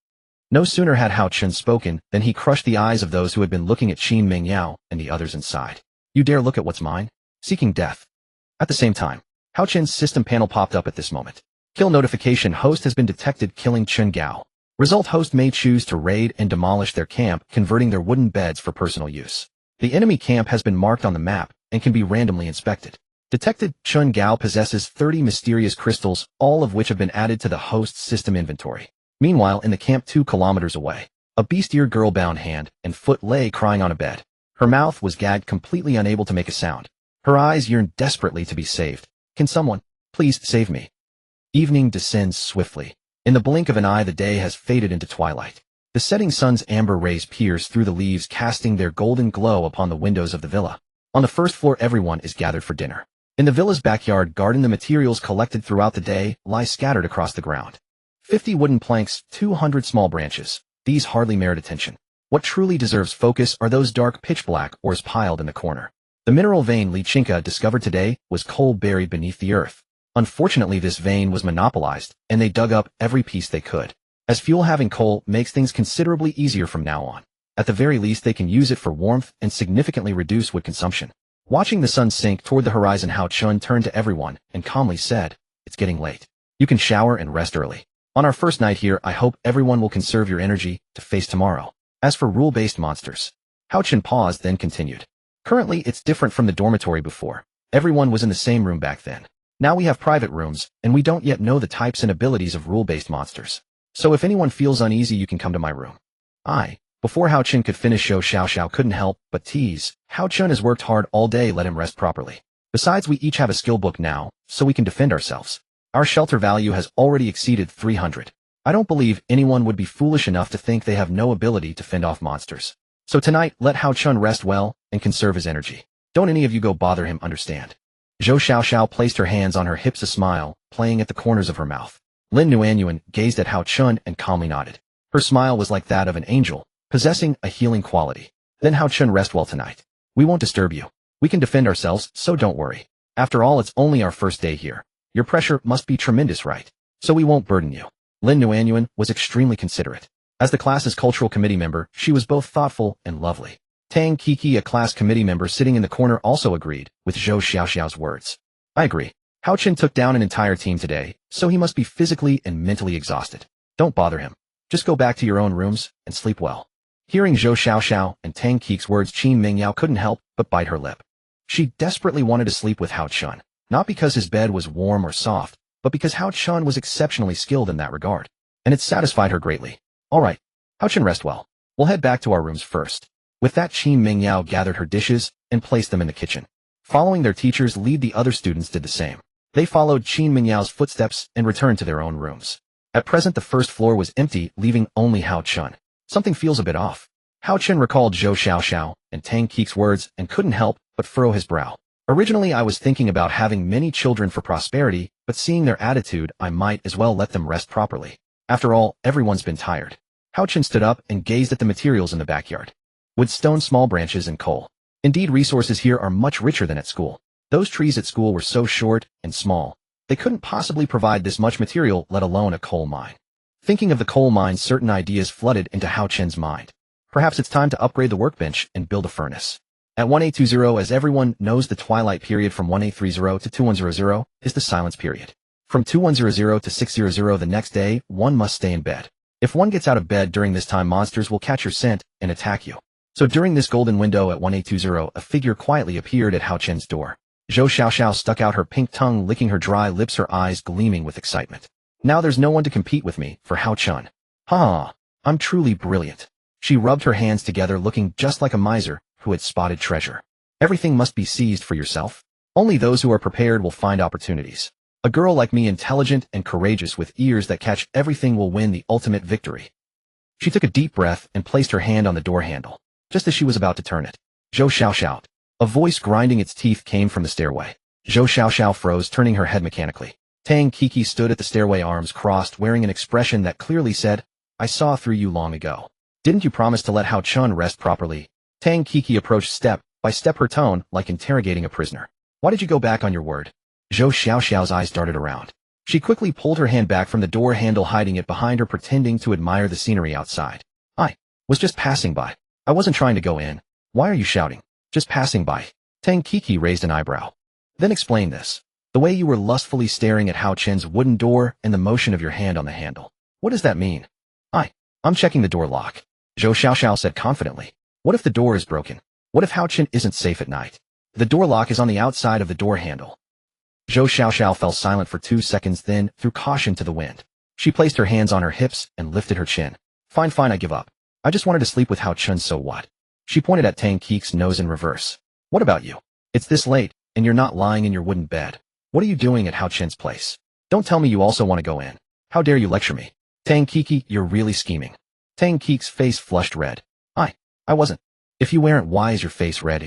No sooner had Hao Chen spoken than he crushed the eyes of those who had been looking at Qin Mingyao and the others inside. You dare look at what's mine? Seeking death. At the same time, Hao Chen's system panel popped up at this moment. Kill notification: host has been detected killing Chun Gao. Result: host may choose to raid and demolish their camp, converting their wooden beds for personal use. The enemy camp has been marked on the map and can be randomly inspected. Detected: Chun Gao possesses 30 mysterious crystals, all of which have been added to the host's system inventory. Meanwhile, in the camp 2 kilometers away, a beast-eared girl bound hand and foot lay crying on a bed. Her mouth was gagged, completely unable to make a sound. Her eyes yearned desperately to be saved. Can someone please save me? Evening descends swiftly. In the blink of an eye, the day has faded into twilight. The setting sun's amber rays pierce through the leaves, casting their golden glow upon the windows of the villa. On the first floor, everyone is gathered for dinner. In the villa's backyard garden, the materials collected throughout the day lie scattered across the ground. 50 wooden planks, 200 small branches. These hardly merit attention. What truly deserves focus are those dark pitch black ores piled in the corner. The mineral vein Li Chinka discovered today was coal buried beneath the earth. Unfortunately, this vein was monopolized, and they dug up every piece they could. As fuel, having coal makes things considerably easier from now on. At the very least, they can use it for warmth and significantly reduce wood consumption. Watching the sun sink toward the horizon, Hao Chun turned to everyone and calmly said, "It's getting late. You can shower and rest early. On our first night here, I hope everyone will conserve your energy to face tomorrow. As for rule-based monsters." Hao Chun paused, then continued. "Currently, it's different from the dormitory before. Everyone was in the same room back then. Now we have private rooms, and we don't yet know the types and abilities of rule-based monsters. So if anyone feels uneasy, you can come to my room." Before Hao Chun could finish, Zhou Xiaoxiao couldn't help but tease. Hao Chun has worked hard all day, let him rest properly. Besides, we each have a skill book now, so we can defend ourselves. Our shelter value has already exceeded 300. I don't believe anyone would be foolish enough to think they have no ability to fend off monsters. So tonight, let Hao Chun rest well and conserve his energy. Don't any of you go bother him, understand? Zhou Xiaoxiao placed her hands on her hips, a smile playing at the corners of her mouth. Lin Nuanyuan gazed at Hao Chun and calmly nodded. Her smile was like that of an angel, possessing a healing quality. Then Hao Chun, rest well tonight. We won't disturb you. We can defend ourselves, so don't worry. After all, it's only our first day here. Your pressure must be tremendous, right? So we won't burden you. Lin Nuanyuan was extremely considerate. As the class's cultural committee member, she was both thoughtful and lovely. Tang Kiki, a class committee member sitting in the corner, also agreed with Zhou Xiaoxiao's words. I agree. Hao Chun took down an entire team today, so he must be physically and mentally exhausted. Don't bother him. Just go back to your own rooms and sleep well. Hearing Zhou Xiaoxiao and Tang Kiki's words, Qin Mingyao couldn't help but bite her lip. She desperately wanted to sleep with Hao Chun, not because his bed was warm or soft, but because Hao Chun was exceptionally skilled in that regard, and it satisfied her greatly. All right, Hao Chun, rest well. We'll head back to our rooms first. With that, Qin Mingyao gathered her dishes and placed them in the kitchen. Following their teacher's lead, the other students did the same. They followed Qin Mingyao's footsteps and returned to their own rooms. At present, the first floor was empty, leaving only Hao Chun. Something feels a bit off. Hao Chun recalled Zhou Xiaoxiao and Tang Kiki's words and couldn't help but furrow his brow. Originally, I was thinking about having many children for prosperity, but seeing their attitude, I might as well let them rest properly. After all, everyone's been tired. Hao Chun stood up and gazed at the materials in the backyard. Wood, stone, small branches, and coal. Indeed, resources here are much richer than at school. Those trees at school were so short and small. They couldn't possibly provide this much material, let alone a coal mine. Thinking of the coal mine, certain ideas flooded into Hao Chun's mind. Perhaps it's time to upgrade the workbench and build a furnace. At 1820, as everyone knows, the twilight period from 1830 to 2100 is the silence period. From 2100 to 600 the next day, one must stay in bed. If one gets out of bed during this time, monsters will catch your scent and attack you. So during this golden window at 1820, a figure quietly appeared at Hao Chen's door. Zhou Xiaoxiao stuck out her pink tongue, licking her dry lips, her eyes gleaming with excitement. Now there's no one to compete with me for Hao Chen. Ha! I'm truly brilliant. She rubbed her hands together, looking just like a miser who had spotted treasure. Everything must be seized for yourself. Only those who are prepared will find opportunities. A girl like me, intelligent and courageous with ears that catch everything, will win the ultimate victory. She took a deep breath and placed her hand on the door handle. Just as she was about to turn it, Zhou Xiaoxiao, a voice grinding its teeth, came from the stairway. Zhou Xiaoxiao froze, turning her head mechanically. Tang Kiki stood at the stairway, arms crossed, wearing an expression that clearly said, "I saw through you long ago. Didn't you promise to let Hao Chun rest properly?" Tang Kiki approached step by step, her tone like interrogating a prisoner. "Why did you go back on your word?" Zhou Xiaoxiao's eyes darted around. She quickly pulled her hand back from the door handle, hiding it behind her, pretending to admire the scenery outside. "I was just passing by. I wasn't trying to go in." "Why are you shouting? Just passing by?" Tang Kiki raised an eyebrow. "Then explain this. The way you were lustfully staring at Hao Chen's wooden door and the motion of your hand on the handle. What does that mean?" I'm checking the door lock," Zhou Xiaoxiao said confidently. "What if the door is broken? What if Hao Chen isn't safe at night? The door lock is on the outside of the door handle." Zhou Xiaoxiao fell silent for 2 seconds, then threw caution to the wind. She placed her hands on her hips and lifted her chin. Fine, I give up. I just wanted to sleep with Hao Chen, so what?" She pointed at Tang Kiki's nose in reverse. "What about you? It's this late, and you're not lying in your wooden bed. What are you doing at Hao Chen's place? Don't tell me you also want to go in. How dare you lecture me? Tang Kiki, you're really scheming." Tang Kiki's face flushed red. I wasn't. If you weren't, why is your face red?"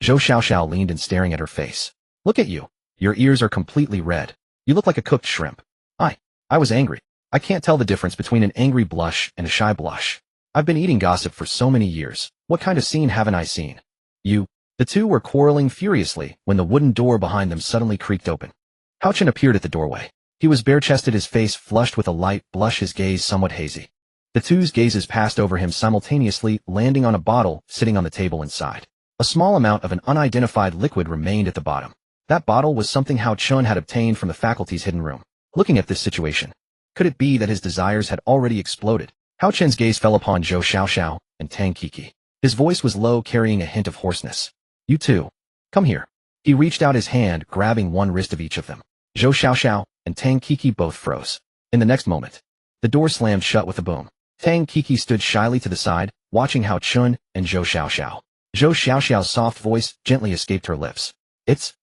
Zhou Xiaoxiao leaned in, staring at her face. "Look at you. Your ears are completely red. You look like a cooked shrimp." I was angry. I can't tell the difference between an angry blush and a shy blush. I've been eating gossip for so many years. What kind of scene haven't I seen? The two were quarreling furiously when the wooden door behind them suddenly creaked open. Hao Chen appeared at the doorway. He was bare-chested, his face flushed with a light blush, his gaze somewhat hazy. The two's gazes passed over him simultaneously, landing on a bottle sitting on the table inside. A small amount of an unidentified liquid remained at the bottom. That bottle was something Hao Chun had obtained from the faculty's hidden room. Looking at this situation, could it be that his desires had already exploded? Hao Chen's gaze fell upon Zhou Xiaoxiao and Tang Kiki. His voice was low, carrying a hint of hoarseness. "You two, come here." He reached out his hand, grabbing one wrist of each of them. Zhou Xiaoxiao and Tang Kiki both froze. In the next moment, the door slammed shut with a boom. Tang Kiki stood shyly to the side, watching Hao Chun and Zhou Xiaoxiao. Zhou Xiaoxiao's soft voice gently escaped her lips. It's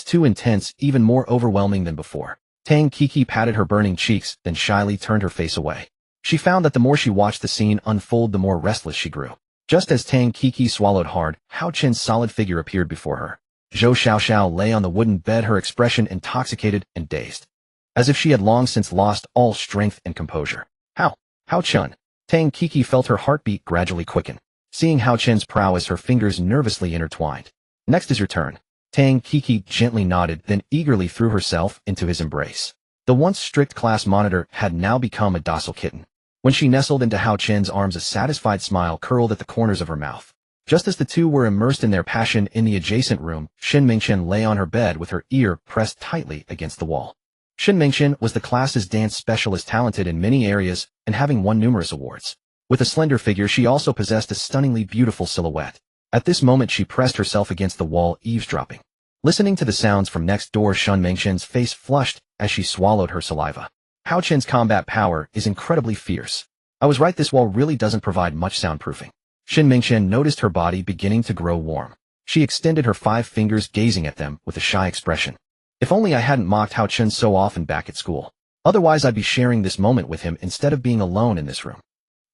too intense, even more overwhelming than before." Tang Kiki patted her burning cheeks, then shyly turned her face away. She found that the more she watched the scene unfold, the more restless she grew. Just as Tang Kiki swallowed hard, Hao Chen's solid figure appeared before her. Zhou Xiaoxiao lay on the wooden bed, her expression intoxicated and dazed, as if she had long since lost all strength and composure. Hao Chen." Tang Kiki felt her heartbeat gradually quicken, seeing Hao Chen's prowess, her fingers nervously intertwined. "Next is your turn." Tang Kiki gently nodded, then eagerly threw herself into his embrace. The once strict class monitor had now become a docile kitten. When she nestled into Hao Chen's arms, a satisfied smile curled at the corners of her mouth. Just as the two were immersed in their passion in the adjacent room, Shin Mingchen lay on her bed with her ear pressed tightly against the wall. Shin Mingchen was the class's dance specialist, talented in many areas and having won numerous awards. With a slender figure, she also possessed a stunningly beautiful silhouette. At this moment, she pressed herself against the wall, eavesdropping. Listening to the sounds from next door, Shin Mingchen's face flushed as she swallowed her saliva. Hao Chen's combat power is incredibly fierce. I was right, this wall really doesn't provide much soundproofing. Shin Mingchen noticed her body beginning to grow warm. She extended her 5 fingers, gazing at them with a shy expression. If only I hadn't mocked Hao Chen so often back at school. Otherwise, I'd be sharing this moment with him instead of being alone in this room.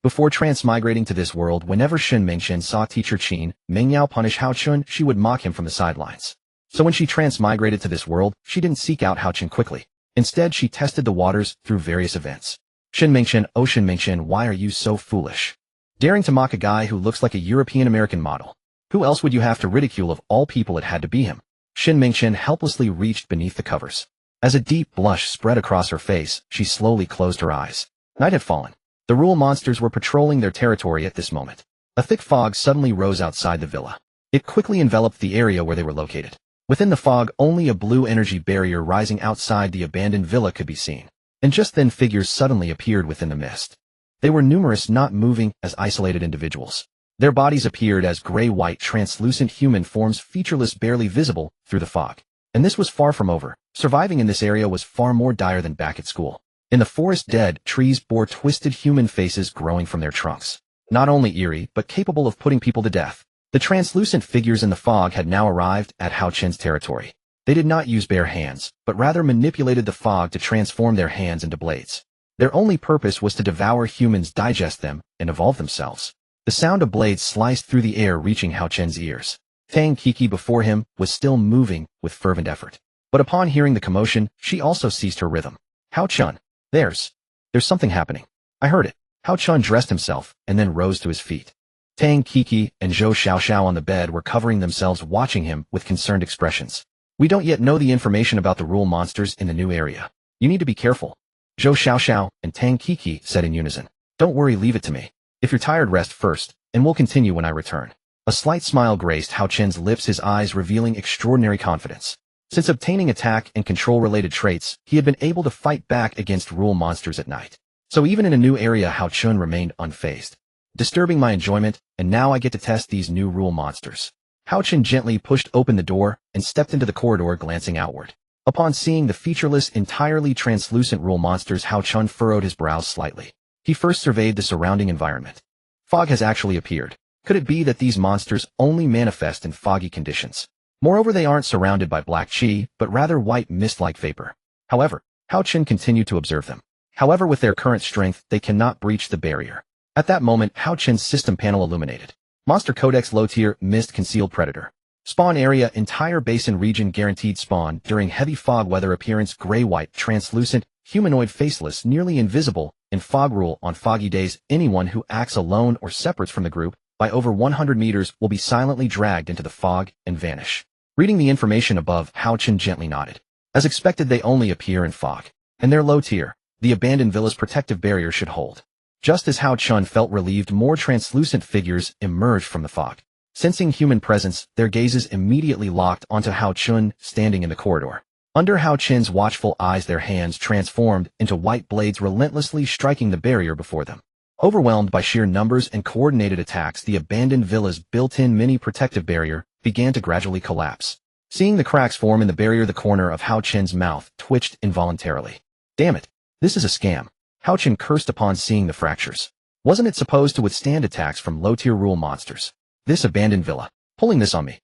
Before transmigrating to this world, whenever Shin Mingchen saw teacher Qin Mingyao punish Hao Chun, she would mock him from the sidelines. So when she transmigrated to this world, she didn't seek out Hao Chen quickly. Instead, she tested the waters through various events. Shin Mingchen, oh Shin Mingchen, why are you so foolish? Daring to mock a guy who looks like a European-American model. Who else would you have to ridicule? Of all people, it had to be him. Shin Mingchen helplessly reached beneath the covers. As a deep blush spread across her face, she slowly closed her eyes. Night had fallen. The rule monsters were patrolling their territory at this moment. A thick fog suddenly rose outside the villa. It quickly enveloped the area where they were located. Within the fog, only a blue energy barrier rising outside the abandoned villa could be seen. And just then, figures suddenly appeared within the mist. They were numerous, not moving as isolated individuals. Their bodies appeared as gray-white translucent human forms, featureless, barely visible through the fog. And this was far from over. Surviving in this area was far more dire than back at school. In the forest, dead trees bore twisted human faces growing from their trunks. Not only eerie, but capable of putting people to death. The translucent figures in the fog had now arrived at Hao Chen's territory. They did not use bare hands, but rather manipulated the fog to transform their hands into blades. Their only purpose was to devour humans, digest them, and evolve themselves. The sound of blades sliced through the air, reaching Hao Chen's ears. Tang Kiki before him was still moving with fervent effort. But upon hearing the commotion, she also ceased her rhythm. Hao Chen, there's something happening. I heard it. Hao Chen dressed himself and then rose to his feet. Tang Kiki and Zhou Xiaoxiao on the bed were covering themselves, watching him with concerned expressions. We don't yet know the information about the rule monsters in the new area. You need to be careful. Zhou Xiaoxiao and Tang Kiki said in unison. Don't worry, leave it to me. If you're tired, rest first, and we'll continue when I return. A slight smile graced Hao Chen's lips, his eyes revealing extraordinary confidence. Since obtaining attack and control-related traits, he had been able to fight back against rule monsters at night. So even in a new area, Hao Chen remained unfazed. Disturbing my enjoyment, and now I get to test these new rule monsters. Hao Chen gently pushed open the door and stepped into the corridor, glancing outward. Upon seeing the featureless, entirely translucent rule monsters, Hao Chen furrowed his brows slightly. He first surveyed the surrounding environment. Fog has actually appeared. Could it be that these monsters only manifest in foggy conditions? Moreover, they aren't surrounded by black chi, but rather white mist-like vapor. However, Hao Chen continued to observe them. However, with their current strength, they cannot breach the barrier. At that moment, Hao Chen's system panel illuminated. Monster Codex Low-Tier Mist Concealed Predator. Spawn area, entire basin region guaranteed spawn during heavy fog weather. Appearance gray-white, translucent, humanoid, faceless, nearly invisible. In fog rule, on foggy days, anyone who acts alone or separates from the group by over 100 meters will be silently dragged into the fog and vanish. Reading the information above, Hao Chen gently nodded. As expected, they only appear in fog. And they're low tier. The abandoned villa's protective barrier should hold. Just as Hao Chen felt relieved, more translucent figures emerged from the fog. Sensing human presence, their gazes immediately locked onto Hao Chen standing in the corridor. Under Hao Chen's watchful eyes, their hands transformed into white blades, relentlessly striking the barrier before them. Overwhelmed by sheer numbers and coordinated attacks, the abandoned villa's built-in mini-protective barrier began to gradually collapse. Seeing the cracks form in the barrier, the corner of Hao Chen's mouth twitched involuntarily. Damn it! This is a scam. Hao Chen cursed upon seeing the fractures. Wasn't it supposed to withstand attacks from low-tier rule monsters? This abandoned villa, pulling this on me.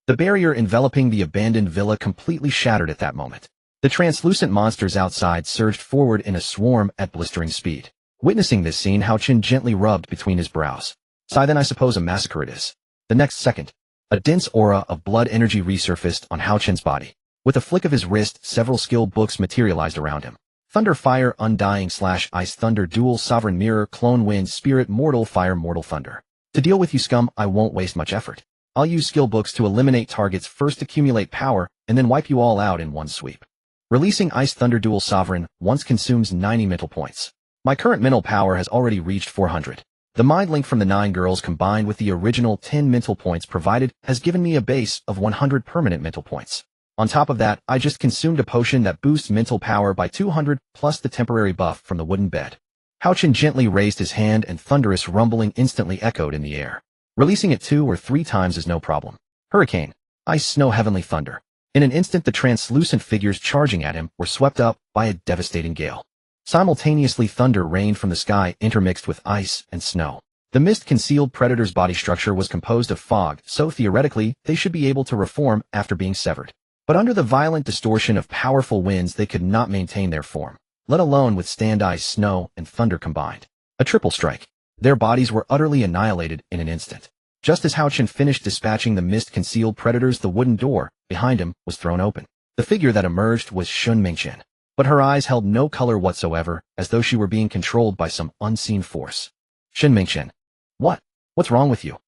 The barrier enveloping the abandoned villa completely shattered at that moment. The translucent monsters outside surged forward in a swarm at blistering speed. Witnessing this scene, Hao Chen gently rubbed between his brows. Sigh, then I suppose a massacre it is. The next second, a dense aura of blood energy resurfaced on Hao Chen's body. With a flick of his wrist, several skill books materialized around him. Thunder, Fire, Undying / Ice, Thunder, Dual, Sovereign, Mirror, Clone, Wind, Spirit, Mortal, Fire, Mortal, Thunder. To deal with you scum, I won't waste much effort. I'll use skill books to eliminate targets, first accumulate power, and then wipe you all out in one sweep. Releasing Ice, Thunder, Dual, Sovereign once consumes 90 mental points. My current mental power has already reached 400. The mind link from the 9 girls combined with the original 10 mental points provided has given me a base of 100 permanent mental points. On top of that, I just consumed a potion that boosts mental power by 200 plus the temporary buff from the wooden bed. Hao Chen gently raised his hand and thunderous rumbling instantly echoed in the air. Releasing it 2 or 3 times is no problem. Hurricane, Ice, Snow, Heavenly Thunder. In an instant, the translucent figures charging at him were swept up by a devastating gale. Simultaneously, thunder rained from the sky, intermixed with ice and snow. The mist-concealed predator's body structure was composed of fog, so theoretically, they should be able to reform after being severed. But under the violent distortion of powerful winds, they could not maintain their form, let alone withstand ice, snow, and thunder combined. A triple strike. Their bodies were utterly annihilated in an instant. Just as Hao Chen finished dispatching the mist-concealed predators, the wooden door behind him was thrown open. The figure that emerged was Shun Mingchen. But her eyes held no color whatsoever, as though she were being controlled by some unseen force. Shin Mingchen. What's wrong with you?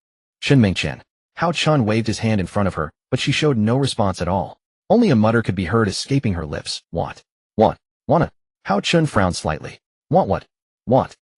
Shin Mingchen. Hao Chen waved his hand in front of her, but she showed no response at all. Only a mutter could be heard escaping her lips. What? Wanna? Hao Chen frowned slightly. What?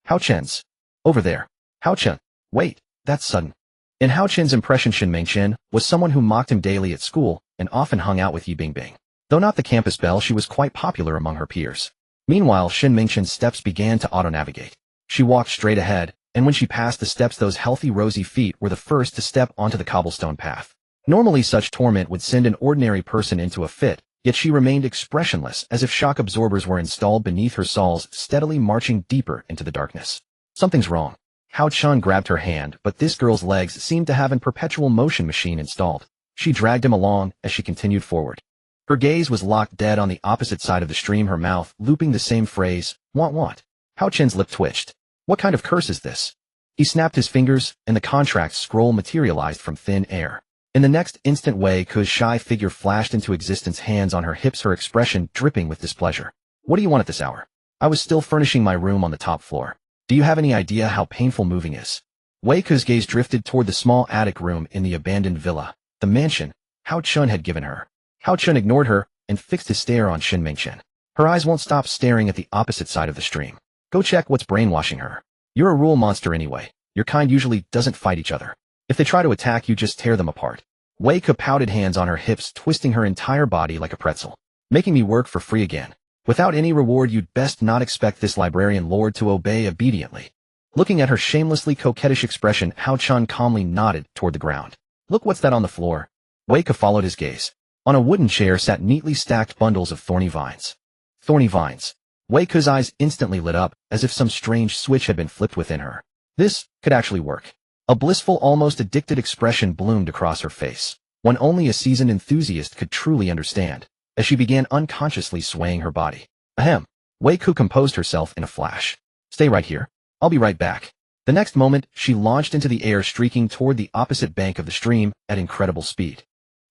Hao Chen's. Over there. Hao Chen. Wait, that's sudden. In Hao Chen's impression, Shin Mingchen was someone who mocked him daily at school and often hung out with Yi Bingbing. Though not the campus belle, she was quite popular among her peers. Meanwhile, Shin Mingchen's steps began to auto-navigate. She walked straight ahead, and when she passed the steps, those healthy rosy feet were the first to step onto the cobblestone path. Normally such torment would send an ordinary person into a fit, yet she remained expressionless as if shock absorbers were installed beneath her soles, steadily marching deeper into the darkness. Something's wrong. Hao Chun grabbed her hand, but this girl's legs seemed to have an perpetual motion machine installed. She dragged him along as she continued forward. Her gaze was locked dead on the opposite side of the stream, her mouth looping the same phrase, want. Hao Chun's lip twitched. What kind of curse is this? He snapped his fingers, and the contract scroll materialized from thin air. In the next instant, Wei Ku's shy figure flashed into existence, hands on her hips, her expression dripping with displeasure. What do you want at this hour? I was still furnishing my room on the top floor. Do you have any idea how painful moving is? Wei Ku's gaze drifted toward the small attic room in the abandoned villa, the mansion Hao Chun had given her. Hao Chun ignored her and fixed his stare on Shin Mingchen. Her eyes won't stop staring at the opposite side of the stream. Go check what's brainwashing her. You're a rule monster anyway. Your kind usually doesn't fight each other. If they try to attack, you just tear them apart. Wei Ku pouted, hands on her hips, twisting her entire body like a pretzel. Making me work for free again. Without any reward, you'd best not expect this librarian lord to obey obediently. Looking at her shamelessly coquettish expression, Hao Chun calmly nodded toward the ground. Look, what's that on the floor? Wei Ku followed his gaze. On a wooden chair sat neatly stacked bundles of thorny vines. Thorny vines. Wei Ku's eyes instantly lit up, as if some strange switch had been flipped within her. This could actually work. A blissful, almost addicted expression bloomed across her face, one only a seasoned enthusiast could truly understand, as she began unconsciously swaying her body. Ahem. Wei Ku composed herself in a flash. Stay right here. I'll be right back. The next moment, she launched into the air, streaking toward the opposite bank of the stream at incredible speed.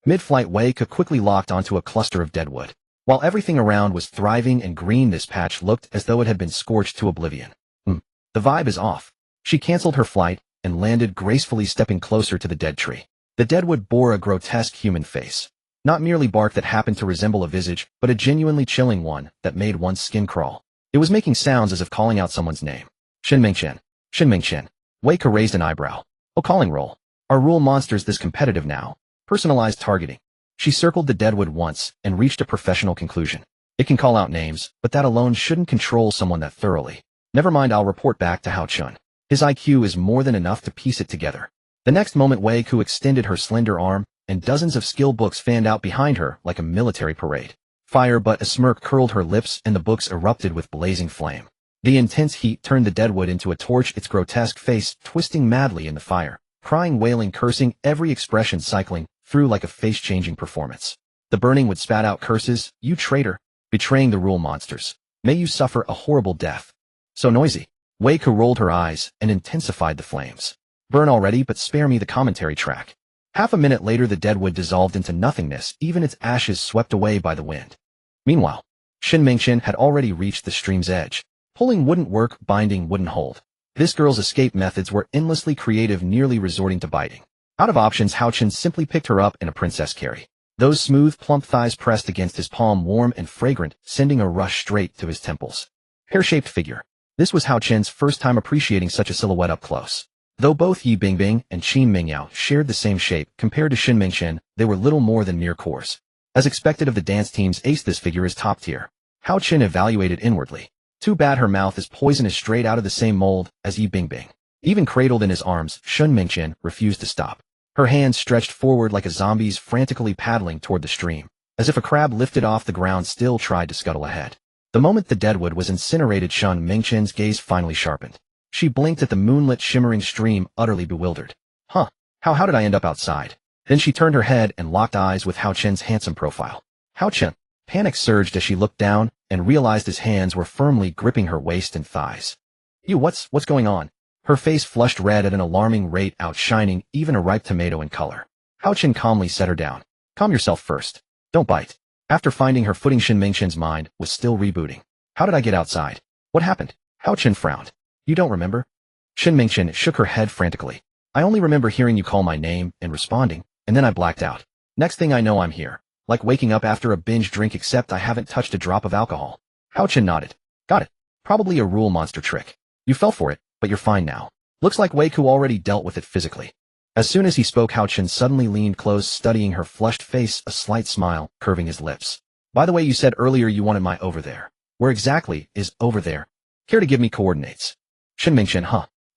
Mid-flight, Wei Ku quickly locked onto a cluster of deadwood. While everything around was thriving and green, this patch looked as though it had been scorched to oblivion. The vibe is off. She canceled her flight and landed gracefully, stepping closer to the dead tree. The deadwood bore a grotesque human face. Not merely bark that happened to resemble a visage, but a genuinely chilling one that made one's skin crawl. It was making sounds as if calling out someone's name. Shin Mingchen. Shin Mingchen. Wei Ku raised an eyebrow. Oh, calling roll. Are rule monsters this competitive now? Personalized targeting. She circled the deadwood once and reached a professional conclusion. It can call out names, but that alone shouldn't control someone that thoroughly. Never mind, I'll report back to Hao Chun. His IQ is more than enough to piece it together. The next moment, Wei Ku extended her slender arm, and dozens of skill books fanned out behind her like a military parade. Fire, but a smirk curled her lips and the books erupted with blazing flame. The intense heat turned the deadwood into a torch, its grotesque face twisting madly in the fire, crying, wailing, cursing, every expression cycling through like a face-changing performance. The burning would spat out curses. You traitor, betraying the rule monsters. May you suffer a horrible death. So noisy. Wei Ku rolled her eyes and intensified the flames. Burn already, but spare me the commentary track. Half a minute later, the deadwood dissolved into nothingness, even its ashes swept away by the wind. Meanwhile, Shin Mingchen had already reached the stream's edge. Pulling wouldn't work, binding wouldn't hold. This girl's escape methods were endlessly creative, nearly resorting to biting. Out of options, Hao Chun simply picked her up in a princess carry. Those smooth, plump thighs pressed against his palm, warm and fragrant, sending a rush straight to his temples. Pear-shaped figure. This was Hao Chun's first time appreciating such a silhouette up close. Though both Yi Bingbing and Qin Mingyao shared the same shape, compared to Shin Mingchen, they were little more than mere cores. As expected of the dance team's ace, this figure is top tier. Hao Chun evaluated inwardly. Too bad her mouth is poisonous, straight out of the same mold as Yi Bingbing. Even cradled in his arms, Shin Mingchen refused to stop. Her hands stretched forward like a zombie's, frantically paddling toward the stream, as if a crab lifted off the ground still tried to scuttle ahead. The moment the deadwood was incinerated, Shin Mingchen's gaze finally sharpened. She blinked at the moonlit, shimmering stream, utterly bewildered. How did I end up outside? Then she turned her head and locked eyes with Hao Chun's handsome profile. Hao Chun. Panic surged as she looked down and realized his hands were firmly gripping her waist and thighs. What's going on? Her face flushed red at an alarming rate, outshining even a ripe tomato in color. Hao Chun calmly set her down. Calm yourself first. Don't bite. After finding her footing, Shin Mingchen's mind was still rebooting. How did I get outside? What happened? Hao Chun frowned. You don't remember? Shin Mingchen shook her head frantically. I only remember hearing you call my name and responding, and then I blacked out. Next thing I know, I'm here. Like waking up after a binge drink, except I haven't touched a drop of alcohol. Hao Chun nodded. Got it. Probably a rule monster trick. You fell for it, but you're fine now. Looks like Wei Ku already dealt with it physically. As soon as he spoke, Hao Chun suddenly leaned close, studying her flushed face, a slight smile curving his lips. By the way, you said earlier you wanted my over there. Where exactly is over there? Care to give me coordinates? Shin Mingchen,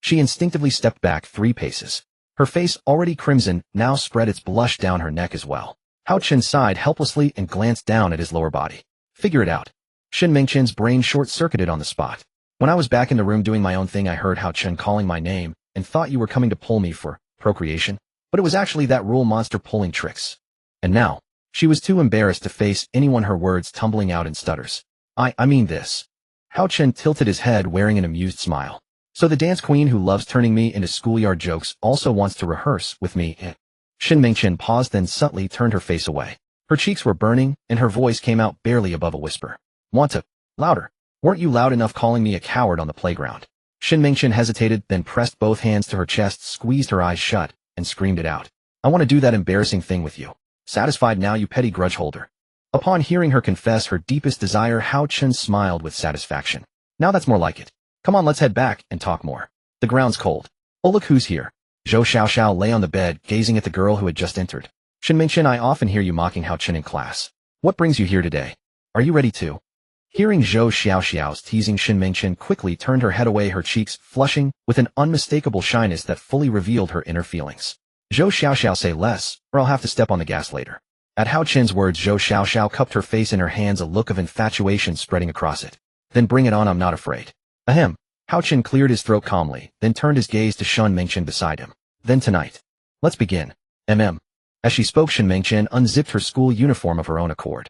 She instinctively stepped back 3 paces. Her face, already crimson, now spread its blush down her neck as well. Hao Chen sighed helplessly and glanced down at his lower body. Figure it out. Shin Mingchen's brain short-circuited on the spot. When I was back in the room doing my own thing, I heard Hao Chen calling my name and thought you were coming to pull me for procreation, but it was actually that rule monster pulling tricks. And now, she was too embarrassed to face anyone, her words tumbling out in stutters. I mean this. Hao Chen tilted his head, wearing an amused smile. So the dance queen who loves turning me into schoolyard jokes also wants to rehearse with me, eh? Shin Mingchen paused, then subtly turned her face away. Her cheeks were burning, and her voice came out barely above a whisper. Want to? Louder. Weren't you loud enough calling me a coward on the playground? Shin Mingchen hesitated, then pressed both hands to her chest, squeezed her eyes shut, and screamed it out. I want to do that embarrassing thing with you. Satisfied now, you petty grudge holder? Upon hearing her confess her deepest desire, Hao Chen smiled with satisfaction. Now that's more like it. Come on, let's head back and talk more. The ground's cold. Oh, look who's here. Zhou Xiaoxiao lay on the bed, gazing at the girl who had just entered. Shin Mingchen, I often hear you mocking Hao Chen in class. What brings you here today? Are you ready to? Hearing Zhou Xiaoxiao's teasing, Shin Mingchen quickly turned her head away, her cheeks flushing with an unmistakable shyness that fully revealed her inner feelings. Zhou Xiaoxiao, say less, or I'll have to step on the gas later. At Hao Chen's words, Zhou Xiaoxiao cupped her face in her hands, a look of infatuation spreading across it. Then bring it on, I'm not afraid. Ahem. Hao Chen cleared his throat calmly, then turned his gaze to Shin Mingchen beside him. Then tonight. Let's begin. As she spoke, Shin Mingchen unzipped her school uniform of her own accord.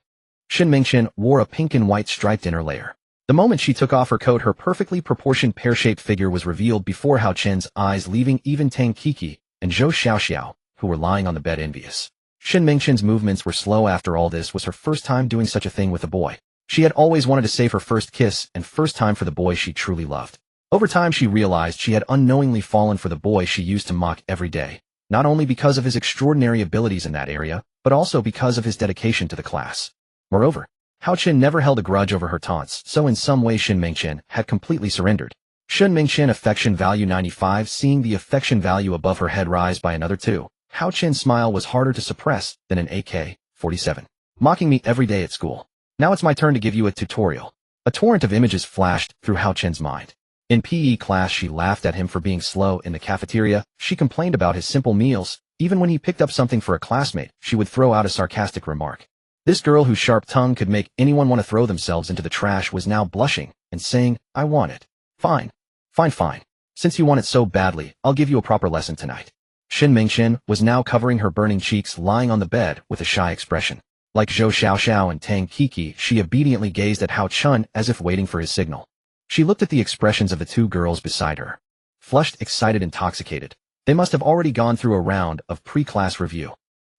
Shin Mingchen wore a pink and white striped inner layer. The moment she took off her coat, her perfectly proportioned pear-shaped figure was revealed before Hao Chen's eyes, leaving even Tang Kiki and Zhou Xiaoxiao, who were lying on the bed, envious. Shin Mingchen's movements were slow. After all, this was her first time doing such a thing with a boy. She had always wanted to save her first kiss and first time for the boy she truly loved. Over time, she realized she had unknowingly fallen for the boy she used to mock every day, not only because of his extraordinary abilities in that area, but also because of his dedication to the class. Moreover, Hao Chen never held a grudge over her taunts, so in some way Shin Mingchen had completely surrendered. Shin Mingchen affection value 95. Seeing the affection value above her head rise by another 2, Hao Chen's smile was harder to suppress than an AK-47. Mocking me every day at school. Now it's my turn to give you a tutorial. A torrent of images flashed through Hao Chen's mind. In PE class, she laughed at him for being slow. In the cafeteria, she complained about his simple meals. Even when he picked up something for a classmate, she would throw out a sarcastic remark. This girl whose sharp tongue could make anyone want to throw themselves into the trash was now blushing and saying, I want it. Fine. Fine. Since you want it so badly, I'll give you a proper lesson tonight. Shin Mingchen was now covering her burning cheeks, lying on the bed with a shy expression. Like Zhou Xiaoxiao and Tang Kiki, she obediently gazed at Hao Chen as if waiting for his signal. She looked at the expressions of the 2 girls beside her. Flushed, excited, intoxicated. They must have already gone through a round of pre-class review.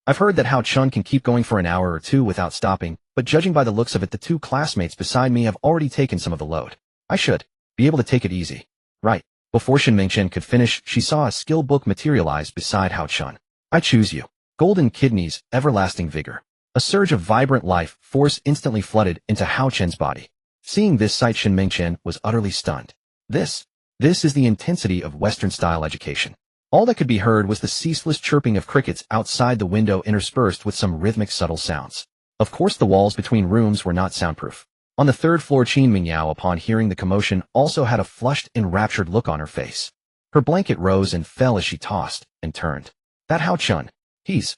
I've heard that Hao Chen can keep going for an hour or 2 without stopping, but judging by the looks of it, the 2 classmates beside me have already taken some of the load. I should be able to take it easy. Right. Before Shin Mingchen could finish, she saw a skill book materialize beside Hao Chen. I choose you. Golden kidneys, everlasting vigor. A surge of vibrant life force instantly flooded into Hao Chen's body. Seeing this sight, Shin Mingchen was utterly stunned. This is the intensity of Western-style education. All that could be heard was the ceaseless chirping of crickets outside the window, interspersed with some rhythmic, subtle sounds. Of course, the walls between rooms were not soundproof. On the 3rd floor, Qin Mingyao, upon hearing the commotion, also had a flushed, enraptured look on her face. Her blanket rose and fell as she tossed and turned. That Hao Chen, he's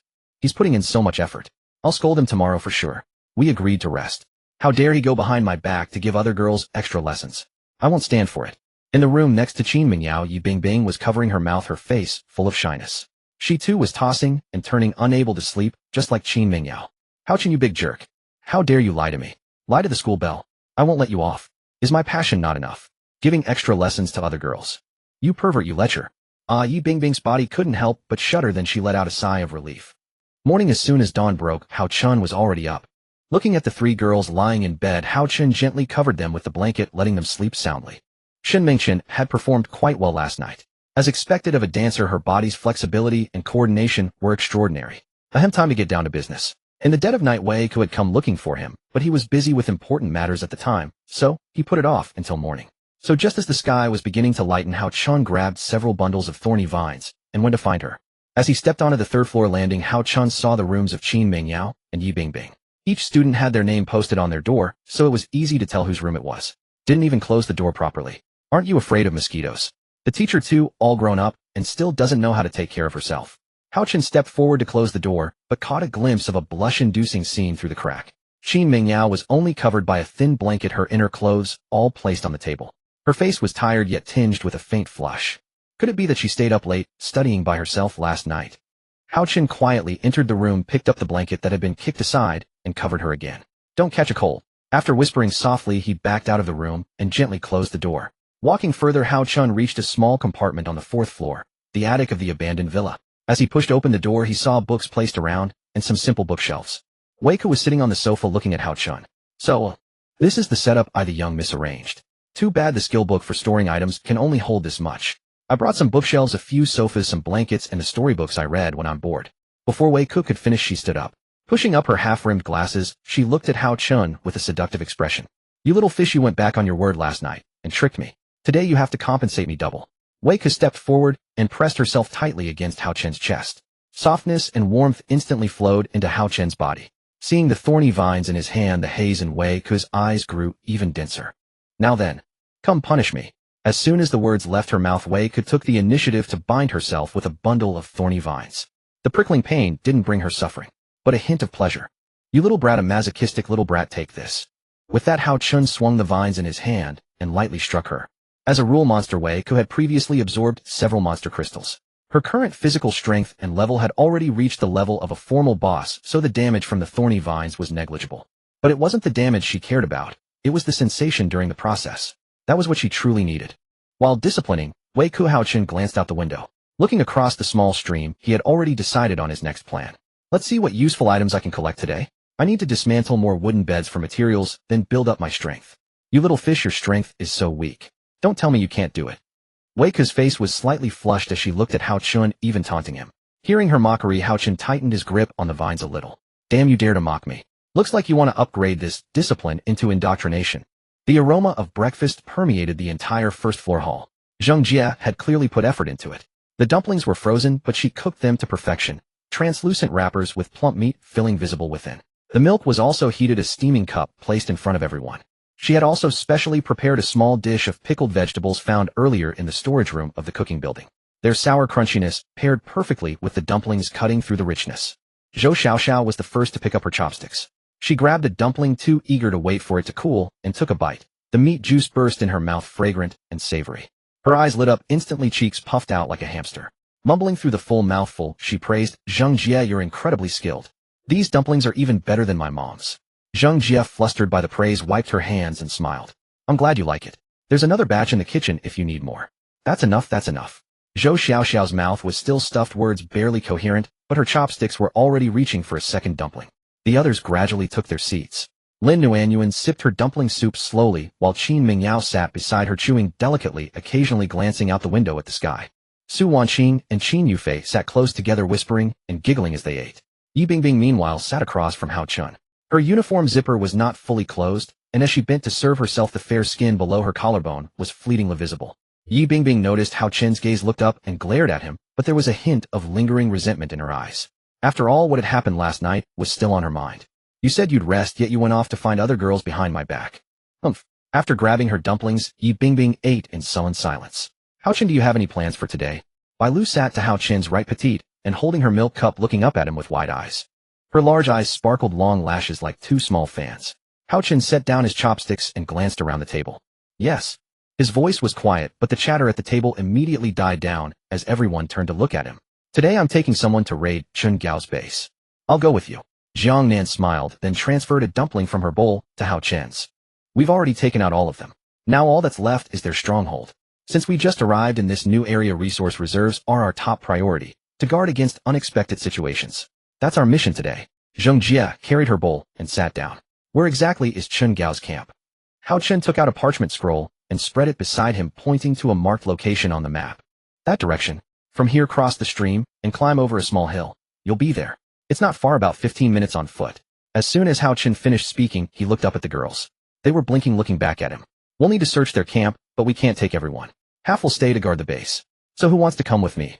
putting in so much effort. I'll scold him tomorrow for sure. We agreed to rest. How dare he go behind my back to give other girls extra lessons? I won't stand for it. In the room next to Qin Mingyao, Yi Bingbing was covering her mouth, her face full of shyness. She too was tossing and turning, unable to sleep, just like Qin Mingyao. Hao Chen, you big jerk. How dare you lie to me? Lie to the school bell. I won't let you off. Is my passion not enough? Giving extra lessons to other girls. You pervert, you lecher. Yi Bingbing's body couldn't help but shudder, then she let out a sigh of relief. Morning. As soon as dawn broke, Hao Chen was already up. Looking at the 3 girls lying in bed, Hao Chen gently covered them with the blanket, letting them sleep soundly. Shin Mingchen had performed quite well last night. As expected of a dancer, her body's flexibility and coordination were extraordinary. Time to get down to business. In the dead of night, Wei Ku had come looking for him, but he was busy with important matters at the time, so he put it off until morning. So just as the sky was beginning to lighten, Hao Chen grabbed several bundles of thorny vines and went to find her. As he stepped onto the 3rd floor landing, Hao Chen saw the rooms of Qin Mingyao and Yi Bingbing. Each student had their name posted on their door, so it was easy to tell whose room it was. Didn't even close the door properly. Aren't you afraid of mosquitoes? The teacher too, all grown up, and still doesn't know how to take care of herself. Hao Chen stepped forward to close the door, but caught a glimpse of a blush-inducing scene through the crack. Qin Mingyao was only covered by a thin blanket, her inner clothes, all placed on the table. Her face was tired yet tinged with a faint flush. Could it be that she stayed up late, studying by herself last night? Hao Chen quietly entered the room, picked up the blanket that had been kicked aside, and covered her again. Don't catch a cold. After whispering softly, he backed out of the room and gently closed the door. Walking further, Hao Chen reached a small compartment on the 4th floor, the attic of the abandoned villa. As he pushed open the door, he saw books placed around, and some simple bookshelves. Wei Ke was sitting on the sofa looking at Hao Chen. So, this is the setup the young miss arranged. Too bad the skill book for storing items can only hold this much. I brought some bookshelves, a few sofas, some blankets, and the storybooks I read when I'm bored. Before Wei Ke could finish, she stood up. Pushing up her half-rimmed glasses, she looked at Hao Chen with a seductive expression. You little fish, you went back on your word last night, and tricked me. Today you have to compensate me double. Wei Ke stepped forward and pressed herself tightly against Hao Chen's chest. Softness and warmth instantly flowed into Hao Chen's body. Seeing the thorny vines in his hand, the haze in Wei Ke's eyes grew even denser. Now then, come punish me. As soon as the words left her mouth, Wei Ke took the initiative to bind herself with a bundle of thorny vines. The prickling pain didn't bring her suffering, but a hint of pleasure. You little brat, a masochistic little brat, take this. With that, Hao Chen swung the vines in his hand and lightly struck her. As a rule, Monster Wei Ke had previously absorbed several monster crystals. Her current physical strength and level had already reached the level of a formal boss, so the damage from the thorny vines was negligible. But it wasn't the damage she cared about, it was the sensation during the process. That was what she truly needed. While disciplining, Wei Ke, Hao Chen glanced out the window. Looking across the small stream, he had already decided on his next plan. Let's see what useful items I can collect today. I need to dismantle more wooden beds for materials, then build up my strength. You little fish, your strength is so weak. Don't tell me you can't do it. Wei Ke's face was slightly flushed as she looked at Hao Chen, even taunting him. Hearing her mockery, Hao Chen tightened his grip on the vines a little. Damn, you dare to mock me. Looks like you want to upgrade this discipline into indoctrination. The aroma of breakfast permeated the entire first-floor hall. Zheng Jie had clearly put effort into it. The dumplings were frozen, but she cooked them to perfection. Translucent wrappers with plump meat filling visible within. The milk was also heated, a steaming cup placed in front of everyone. She had also specially prepared a small dish of pickled vegetables found earlier in the storage room of the cooking building. Their sour crunchiness paired perfectly with the dumplings, cutting through the richness. Zhou Xiaoxiao was the first to pick up her chopsticks. She grabbed a dumpling, too eager to wait for it to cool, and took a bite. The meat juice burst in her mouth, fragrant and savory. Her eyes lit up instantly, cheeks puffed out like a hamster. Mumbling through the full mouthful, she praised, Zheng Jie, you're incredibly skilled. These dumplings are even better than my mom's. Zheng Jie, flustered by the praise, wiped her hands and smiled. I'm glad you like it. There's another batch in the kitchen if you need more. That's enough, that's enough. Zhou Xiaoxiao's mouth was still stuffed, words barely coherent, but her chopsticks were already reaching for a second dumpling. The others gradually took their seats. Lin Nuanyuan sipped her dumpling soup slowly, while Qin Mingyao sat beside her, chewing delicately, occasionally glancing out the window at the sky. Su Wanqing and Qin Yufei sat close together, whispering and giggling as they ate. Yi Bingbing meanwhile sat across from Hao Chen. Her uniform zipper was not fully closed, and as she bent to serve herself, the fair skin below her collarbone was fleetingly visible. Yi Bingbing noticed Hao Chen's gaze, looked up and glared at him, but there was a hint of lingering resentment in her eyes. After all, what had happened last night was still on her mind. You said you'd rest, yet you went off to find other girls behind my back. Humph. After grabbing her dumplings, Yi Bingbing ate in sullen silence. Hao Chen, do you have any plans for today? Bai Lu sat to Hao Chen's right, petite, and holding her milk cup, looking up at him with wide eyes. Her large eyes sparkled, long lashes like two small fans. Hao Chen set down his chopsticks and glanced around the table. Yes. His voice was quiet, but the chatter at the table immediately died down as everyone turned to look at him. Today I'm taking someone to raid Chun Gao's base. I'll go with you. Jiang Nan smiled, then transferred a dumpling from her bowl to Hao Chen's. We've already taken out all of them. Now all that's left is their stronghold. Since we just arrived in this new area, resource reserves are our top priority, to guard against unexpected situations. That's our mission today. Zheng Jie carried her bowl and sat down. Where exactly is Chun Gao's camp? Hao Chen took out a parchment scroll and spread it beside him, pointing to a marked location on the map. That direction. From here, cross the stream and climb over a small hill. You'll be there. It's not far, about 15 minutes on foot. As soon as Hao Chen finished speaking, he looked up at the girls. They were blinking, looking back at him. We'll need to search their camp, but we can't take everyone. Half will stay to guard the base. So who wants to come with me?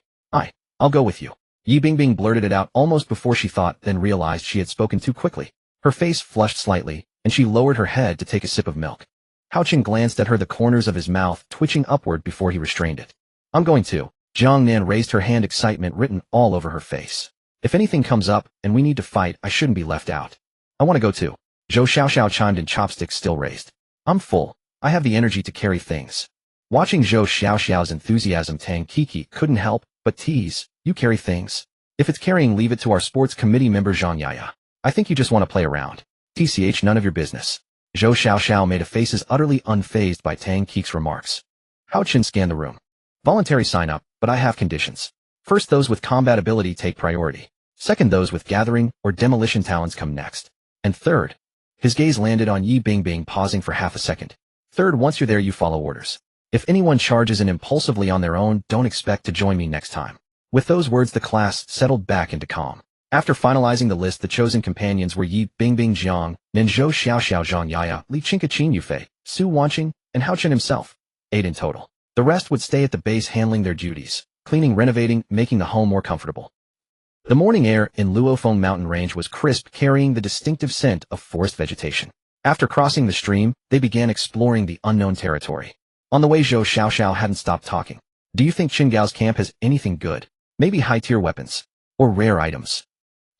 I'll go with you. Yi Bingbing blurted it out almost before she thought, then realized she had spoken too quickly. Her face flushed slightly, and she lowered her head to take a sip of milk. Hao Chen glanced at her, the corners of his mouth twitching upward before he restrained it. I'm going to. Jiang Nan raised her hand, excitement written all over her face. If anything comes up and we need to fight, I shouldn't be left out. I want to go too. Zhou Xiaoxiao chimed in, chopsticks still raised. I'm full. I have the energy to carry things. Watching Zhou Xiaoxiao's enthusiasm, Tang Kiki couldn't help but tease. You carry things? If it's carrying, leave it to our sports committee member Zhang Yaya. I think you just want to play around. TCH, none of your business. Zhou Xiaoxiao made a face as utterly unfazed by Tang Kiki's remarks. Hao Chen scanned the room. Voluntary sign up, but I have conditions. First, those with combat ability take priority. Second, those with gathering or demolition talents come next. And third, his gaze landed on Yi Bingbing, pausing for half a second. Third, once you're there, you follow orders. If anyone charges in impulsively on their own, don't expect to join me next time. With those words, the class settled back into calm. After finalizing the list, the chosen companions were Yi Bingbing, Jiang Nan, Zhou Xiaoxiao, Zhang Yaya, Li Qinka, Qin Yufei, Su Wanqing, and Hao Chen himself. 8 in total. The rest would stay at the base handling their duties, cleaning, renovating, making the home more comfortable. The morning air in Luofeng mountain range was crisp, carrying the distinctive scent of forest vegetation. After crossing the stream, they began exploring the unknown territory. On the way, Zhou Xiaoxiao hadn't stopped talking. Do you think Qin Gao's camp has anything good? Maybe high-tier weapons. Or rare items.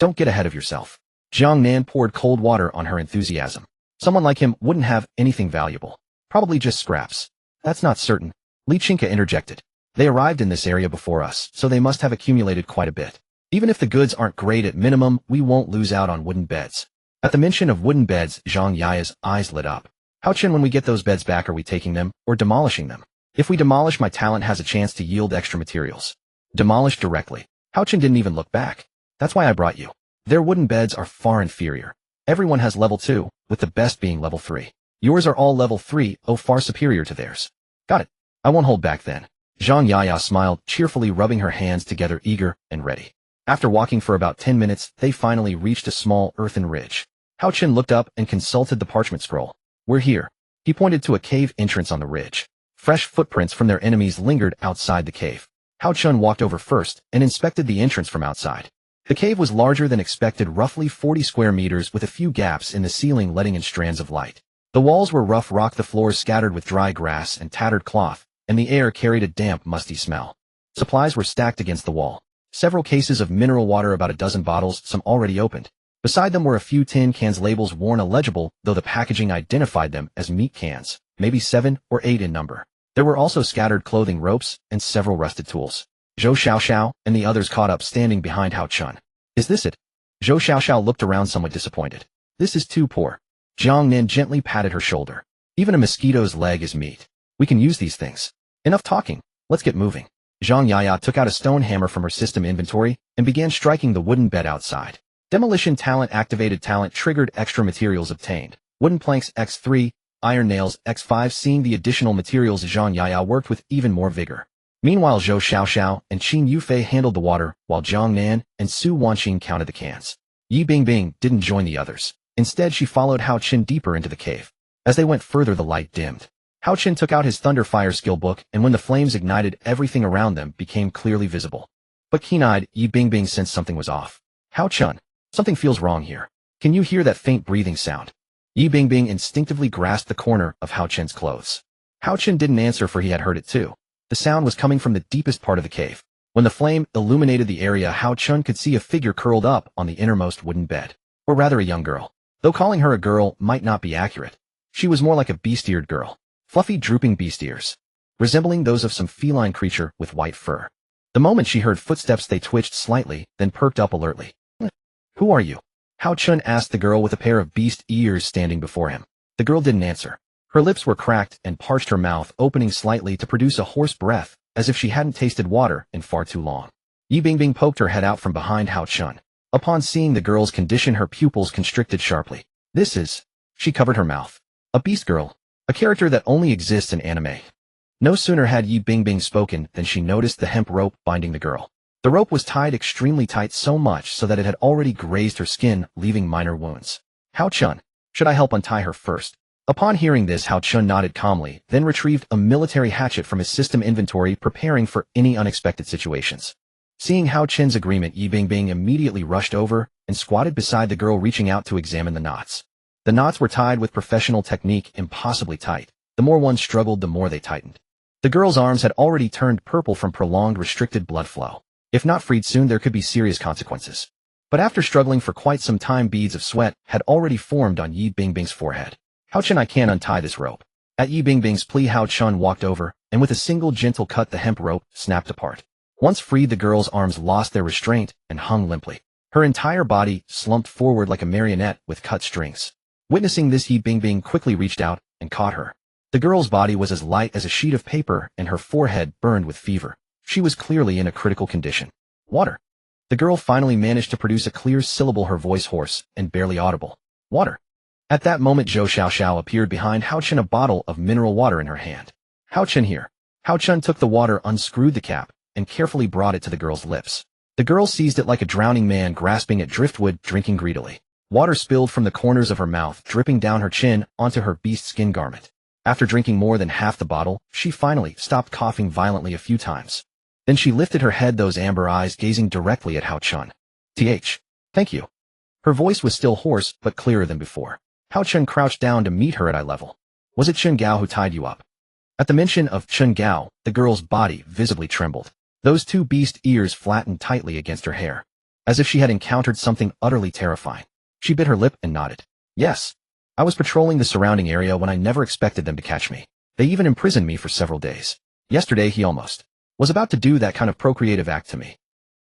Don't get ahead of yourself. Jiang Nan poured cold water on her enthusiasm. Someone like him wouldn't have anything valuable. Probably just scraps. That's not certain. Li Qinka interjected. They arrived in this area before us, so they must have accumulated quite a bit. Even if the goods aren't great, at minimum, we won't lose out on wooden beds. At the mention of wooden beds, Zhang Yaya's eyes lit up. Hao Chen, when we get those beds back, are we taking them, or demolishing them? If we demolish, my talent has a chance to yield extra materials. Demolish directly. Hao Chen didn't even look back. That's why I brought you. Their wooden beds are far inferior. Everyone has level 2, with the best being level 3. Yours are all level 3, oh, far superior to theirs. Got it. I won't hold back then. Zhang Yaya smiled, cheerfully rubbing her hands together, eager and ready. After walking for about 10 minutes, they finally reached a small earthen ridge. Hao Chen looked up and consulted the parchment scroll. We're here. He pointed to a cave entrance on the ridge. Fresh footprints from their enemies lingered outside the cave. Hao Chen walked over first and inspected the entrance from outside. The cave was larger than expected, roughly 40 square meters, with a few gaps in the ceiling letting in strands of light. The walls were rough rock, the floors scattered with dry grass and tattered cloth, and the air carried a damp, musty smell. Supplies were stacked against the wall. Several cases of mineral water, about a dozen bottles, some already opened. Beside them were a few tin cans, labels worn illegible, though the packaging identified them as meat cans, maybe 7 or 8 in number. There were also scattered clothing, ropes, and several rusted tools. Zhou Xiaoxiao and the others caught up, standing behind Hao Chen. Is this it? Zhou Xiaoxiao looked around, somewhat disappointed. This is too poor. Jiang Nan gently patted her shoulder. Even a mosquito's leg is meat. We can use these things. Enough talking. Let's get moving. Zhang Yaya took out a stone hammer from her system inventory and began striking the wooden bed outside. Demolition talent activated, talent triggered, extra materials obtained. Wooden planks X3, iron nails X5. Seeing the additional materials, Zhang Yaya worked with even more vigor. Meanwhile, Zhou Xiaoxiao and Qin Yufei handled the water, while Jiang Nan and Su Wanqing counted the cans. Yi Bingbing didn't join the others. Instead, she followed Hao Chen deeper into the cave. As they went further, the light dimmed. Hao Chen took out his Thunderfire skill book, and when the flames ignited, everything around them became clearly visible. But keen-eyed, Yi Bingbing sensed something was off. Hao Chen, something feels wrong here. Can you hear that faint breathing sound? Yi Bingbing instinctively grasped the corner of Hao Chen's clothes. Hao Chen didn't answer, for he had heard it too. The sound was coming from the deepest part of the cave. When the flame illuminated the area, Hao Chen could see a figure curled up on the innermost wooden bed. Or rather, a young girl. Though calling her a girl might not be accurate. She was more like a beast-eared girl. Fluffy, drooping beast ears, resembling those of some feline creature with white fur. The moment she heard footsteps, they twitched slightly, then perked up alertly. Who are you? Hao Chen asked the girl with a pair of beast ears standing before him. The girl didn't answer. Her lips were cracked and parched, her mouth opening slightly to produce a hoarse breath, as if she hadn't tasted water in far too long. Yi Bingbing poked her head out from behind Hao Chen. Upon seeing the girl's condition, her pupils constricted sharply. This is... She covered her mouth. A beast girl. A character that only exists in anime. No sooner had Yi Bingbing spoken than she noticed the hemp rope binding the girl. The rope was tied extremely tight, so much so that it had already grazed her skin, leaving minor wounds. Hao Chen, should I help untie her first? Upon hearing this, Hao Chen nodded calmly, then retrieved a military hatchet from his system inventory, preparing for any unexpected situations. Seeing Hao Chen's agreement, Yi Bingbing immediately rushed over and squatted beside the girl, reaching out to examine the knots. The knots were tied with professional technique, impossibly tight. The more one struggled, the more they tightened. The girl's arms had already turned purple from prolonged restricted blood flow. If not freed soon, there could be serious consequences. But after struggling for quite some time, beads of sweat had already formed on Yi Bingbing's forehead. Hao Chun, I can't untie this rope. At Yi Bingbing's plea, Hao Chun walked over, and with a single gentle cut the hemp rope snapped apart. Once freed, the girl's arms lost their restraint and hung limply. Her entire body slumped forward like a marionette with cut strings. Witnessing this, Yi Bingbing quickly reached out and caught her. The girl's body was as light as a sheet of paper and her forehead burned with fever. She was clearly in a critical condition. Water. The girl finally managed to produce a clear syllable, her voice hoarse and barely audible. Water. At that moment, Zhou Xiaoxiao appeared behind Hao Chun, a bottle of mineral water in her hand. Hao Chun, here. Hao Chun took the water, unscrewed the cap, and carefully brought it to the girl's lips. The girl seized it like a drowning man grasping at driftwood, drinking greedily. Water spilled from the corners of her mouth, dripping down her chin onto her beast skin garment. After drinking more than half the bottle, she finally stopped coughing violently a few times. Then she lifted her head, those amber eyes gazing directly at Hao Chun. Thank you. Her voice was still hoarse, but clearer than before. Hao Chun crouched down to meet her at eye level. Was it Chun Gao who tied you up? At the mention of Chun Gao, the girl's body visibly trembled. Those two beast ears flattened tightly against her hair, as if she had encountered something utterly terrifying. She bit her lip and nodded. Yes. I was patrolling the surrounding area when I never expected them to catch me. They even imprisoned me for several days. Yesterday he almost was about to do that kind of procreative act to me.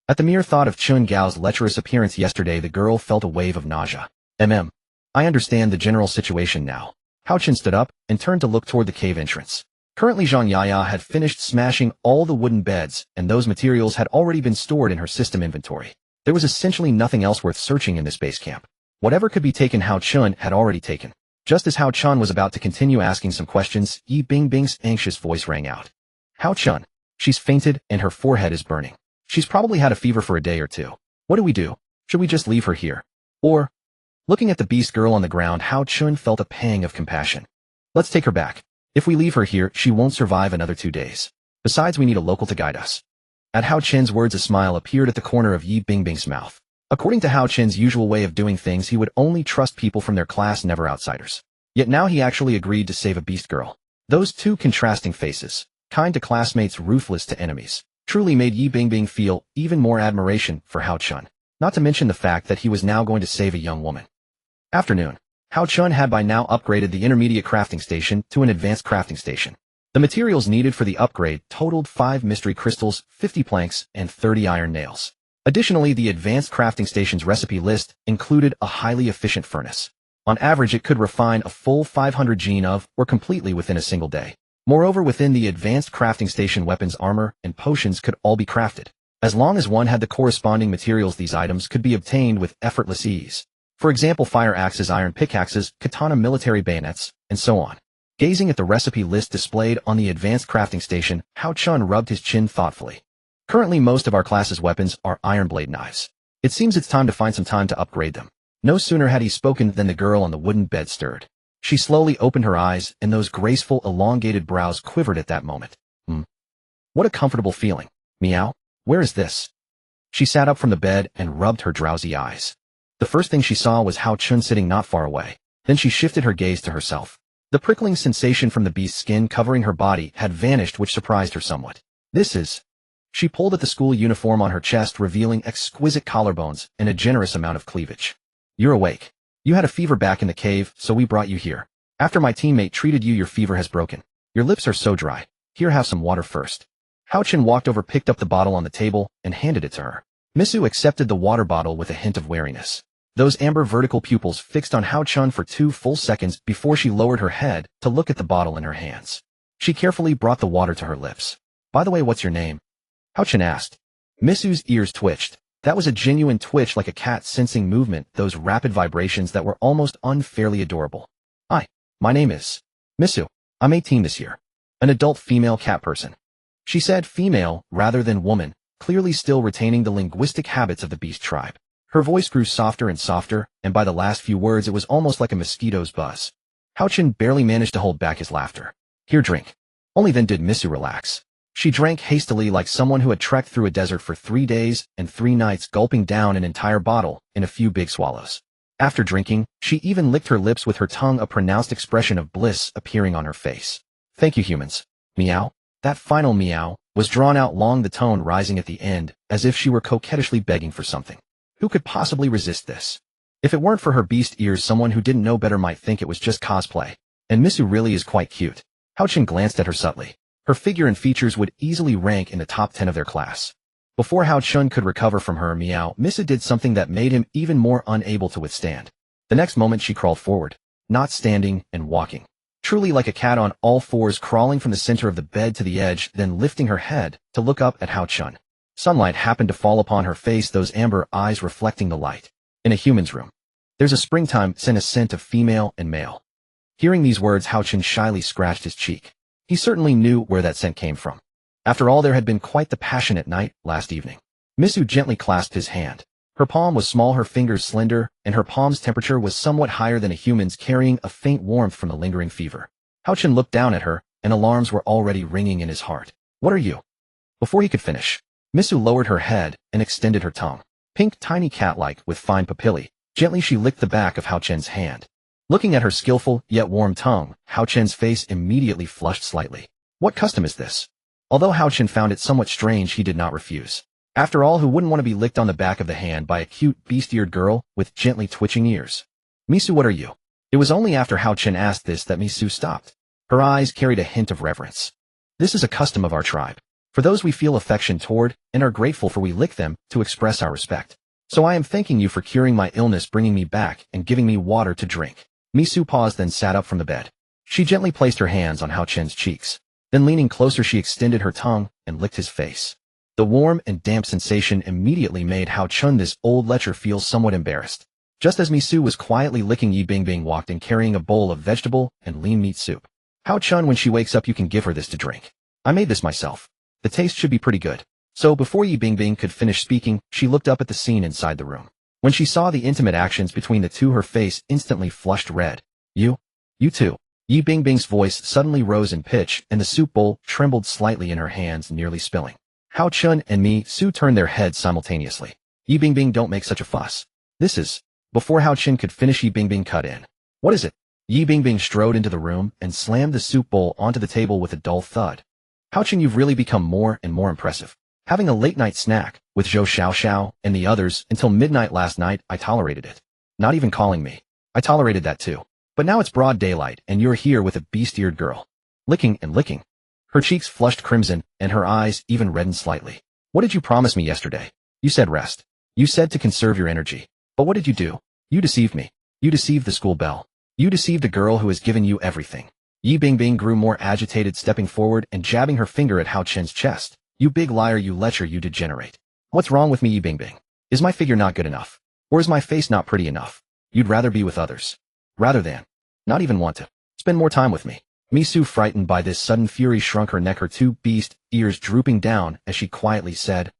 At the mere thought of Chun Gao's lecherous appearance yesterday, the girl felt a wave of nausea. I understand the general situation now. Hao Chun stood up and turned to look toward the cave entrance. Currently Zhang Yaya had finished smashing all the wooden beds, and those materials had already been stored in her system inventory. There was essentially nothing else worth searching in this base camp. Whatever could be taken, Hao Chun had already taken. Just as Hao Chun was about to continue asking some questions, Yi Bingbing's anxious voice rang out. Hao Chun, she's fainted and her forehead is burning. She's probably had a fever for a day or two. What do we do? Should we just leave her here? Or... Looking at the beast girl on the ground, Hao Chun felt a pang of compassion. Let's take her back. If we leave her here, she won't survive another 2 days. Besides, we need a local to guide us. At Hao Chun's words, a smile appeared at the corner of Yi Bingbing's mouth. According to Hao Chun's usual way of doing things, he would only trust people from their class, never outsiders. Yet now he actually agreed to save a beast girl. Those two contrasting faces, kind to classmates, ruthless to enemies, truly made Yi Bingbing feel even more admiration for Hao Chun, not to mention the fact that he was now going to save a young woman. Afternoon. Hao Chun had by now upgraded the intermediate crafting station to an advanced crafting station. The materials needed for the upgrade totaled 5 mystery crystals, 50 planks, and 30 iron nails. Additionally, the advanced crafting station's recipe list included a highly efficient furnace. On average, it could refine a full 500 gene of, or completely within a single day. Moreover, within the advanced crafting station, weapons, armor, and potions could all be crafted. As long as one had the corresponding materials, these items could be obtained with effortless ease. For example, fire axes, iron pickaxes, katana, military bayonets, and so on. Gazing at the recipe list displayed on the advanced crafting station, Hao Chun rubbed his chin thoughtfully. Currently, most of our class's weapons are iron blade knives. It seems it's time to find some time to upgrade them. No sooner had he spoken than the girl on the wooden bed stirred. She slowly opened her eyes, and those graceful, elongated brows quivered at that moment. What a comfortable feeling. Meow. Where is this? She sat up from the bed and rubbed her drowsy eyes. The first thing she saw was Hao Chun sitting not far away. Then she shifted her gaze to herself. The prickling sensation from the beast's skin covering her body had vanished, which surprised her somewhat. This is... She pulled at the school uniform on her chest, revealing exquisite collarbones and a generous amount of cleavage. You're awake. You had a fever back in the cave, so we brought you here. After my teammate treated you, your fever has broken. Your lips are so dry. Here, have some water first. Hao Chun walked over, picked up the bottle on the table, and handed it to her. Misu accepted the water bottle with a hint of wariness. Those amber vertical pupils fixed on Hao Chun for 2 full seconds before she lowered her head to look at the bottle in her hands. She carefully brought the water to her lips. By the way, what's your name? Hao Chun asked. Misu's ears twitched. That was a genuine twitch, like a cat sensing movement, those rapid vibrations that were almost unfairly adorable. Hi, my name is Misu. I'm 18 this year. An adult female cat person. She said female rather than woman, clearly still retaining the linguistic habits of the beast tribe. Her voice grew softer and softer, and by the last few words it was almost like a mosquito's buzz. Hao Chun barely managed to hold back his laughter. Here, drink. Only then did Misu relax. She drank hastily, like someone who had trekked through a desert for 3 days and 3 nights, gulping down an entire bottle in a few big swallows. After drinking, she even licked her lips with her tongue, a pronounced expression of bliss appearing on her face. Thank you, humans. Meow. That final meow was drawn out long, the tone rising at the end, as if she were coquettishly begging for something. Who could possibly resist this? If it weren't for her beast ears, someone who didn't know better might think it was just cosplay. And Misu really is quite cute. Hao Chen glanced at her subtly. Her figure and features would easily rank in the top 10 of their class. Before Hao Chen could recover from her meow, Misu did something that made him even more unable to withstand. The next moment she crawled forward, not standing and walking. Truly like a cat on all fours, crawling from the center of the bed to the edge, then lifting her head to look up at Hao Chen. Sunlight happened to fall upon her face, those amber eyes reflecting the light. In a human's room. There's a springtime scent, a scent of female and male. Hearing these words, Hao Chen shyly scratched his cheek. He certainly knew where that scent came from. After all, there had been quite the passionate night last evening. Misu gently clasped his hand. Her palm was small, her fingers slender, and her palm's temperature was somewhat higher than a human's, carrying a faint warmth from the lingering fever. Hao Chen looked down at her, and alarms were already ringing in his heart. What are you? Before he could finish, Misu lowered her head and extended her tongue. Pink, tiny cat-like, with fine papillae. Gently she licked the back of Hao Chen's hand. Looking at her skillful, yet warm tongue, Hao Chen's face immediately flushed slightly. What custom is this? Although Hao Chen found it somewhat strange, he did not refuse. After all, who wouldn't want to be licked on the back of the hand by a cute, beast-eared girl with gently twitching ears? Misu, what are you? It was only after Hao Chen asked this that Misu stopped. Her eyes carried a hint of reverence. This is a custom of our tribe. For those we feel affection toward and are grateful for, we lick them to express our respect. So I am thanking you for curing my illness, bringing me back, and giving me water to drink. Misu paused, then sat up from the bed. She gently placed her hands on Hao Chen's cheeks. Then leaning closer, she extended her tongue and licked his face. The warm and damp sensation immediately made Hao Chen, this old lecher, feel somewhat embarrassed. Just as Misu was quietly licking, Yi Bingbing walked in carrying a bowl of vegetable and lean meat soup. Hao Chen, when she wakes up, you can give her this to drink. I made this myself. The taste should be pretty good. So before Yi Bingbing could finish speaking, she looked up at the scene inside the room. When she saw the intimate actions between the two, her face instantly flushed red. You too. Yi Bingbing's voice suddenly rose in pitch, and the soup bowl trembled slightly in her hands, nearly spilling. Hao Chen and Misu turned their heads simultaneously. Yi Bingbing, don't make such a fuss. This is... Before Hao Chen could finish, Yi Bingbing cut in. What is it? Yi Bingbing strode into the room and slammed the soup bowl onto the table with a dull thud. Hao Chen, you've really become more and more impressive. Having a late-night snack with Zhou Xiaoxiao and the others until midnight last night, I tolerated it. Not even calling me. I tolerated that too. But now it's broad daylight and you're here with a beast-eared girl. Licking and licking. Her cheeks flushed crimson and her eyes even reddened slightly. What did you promise me yesterday? You said rest. You said to conserve your energy. But what did you do? You deceived me. You deceived the school bell. You deceived a girl who has given you everything. Yi Bingbing grew more agitated, stepping forward and jabbing her finger at Hao Chen's chest. You big liar, you lecher, you degenerate. What's wrong with me, Yi Bingbing? Is my figure not good enough? Or is my face not pretty enough? You'd rather be with others. Rather than not even want to spend more time with me. Misu, frightened by this sudden fury, shrunk her neck, her two beast ears drooping down as she quietly said,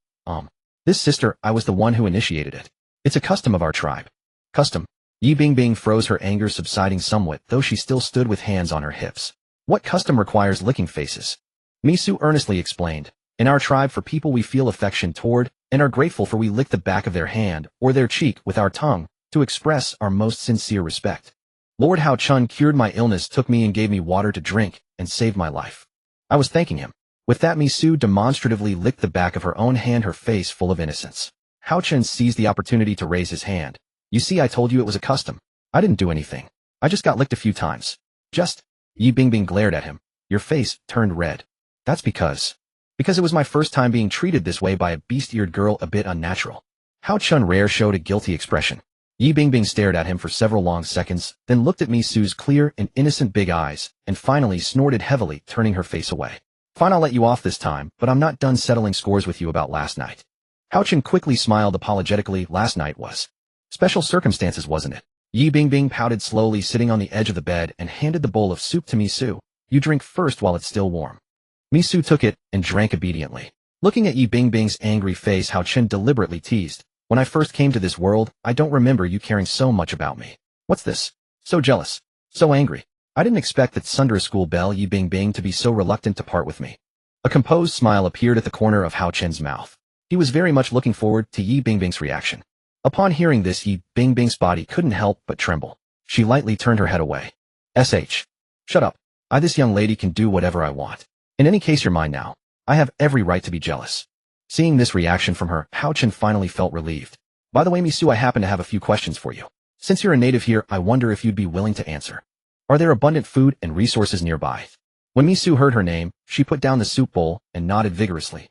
This sister, I was the one who initiated it. It's a custom of our tribe. Custom? Yi Bingbing froze, her anger subsiding somewhat, though she still stood with hands on her hips. What custom requires licking faces? Misu earnestly explained. In our tribe, for people we feel affection toward and are grateful for, we lick the back of their hand or their cheek with our tongue to express our most sincere respect. Lord Hao Chen cured my illness, took me and gave me water to drink, and saved my life. I was thanking him. With that, Misu demonstratively licked the back of her own hand, her face full of innocence. Hao Chen seized the opportunity to raise his hand. You see, I told you it was a custom. I didn't do anything. I just got licked a few times. Just... Yi Bingbing glared at him. Your face turned red. That's because it was my first time being treated this way by a beast-eared girl, a bit unnatural. Hao Chen rare showed a guilty expression. Yi Bingbing stared at him for several long seconds, then looked at Misu's clear and innocent big eyes, and finally snorted heavily, turning her face away. Fine, I'll let you off this time, but I'm not done settling scores with you about last night. Hao Chen quickly smiled apologetically. Last night was special circumstances, wasn't it? Yi Bingbing pouted slowly, sitting on the edge of the bed, and handed the bowl of soup to Misu. You drink first while it's still warm. Misu took it and drank obediently. Looking at Yi Bingbing's angry face, Hao Chen deliberately teased. When I first came to this world, I don't remember you caring so much about me. What's this? So jealous. So angry. I didn't expect that Sundara school belle Yi Bingbing to be so reluctant to part with me. A composed smile appeared at the corner of Hao Chen's mouth. He was very much looking forward to Yi Bingbing's reaction. Upon hearing this, Yi Bingbing's body couldn't help but tremble. She lightly turned her head away. Shut up. This young lady can do whatever I want. In any case, you're mine now. I have every right to be jealous. Seeing this reaction from her, Hao Chen finally felt relieved. By the way, Misu, I happen to have a few questions for you. Since you're a native here, I wonder if you'd be willing to answer. Are there abundant food and resources nearby? When Misu heard her name, she put down the soup bowl and nodded vigorously.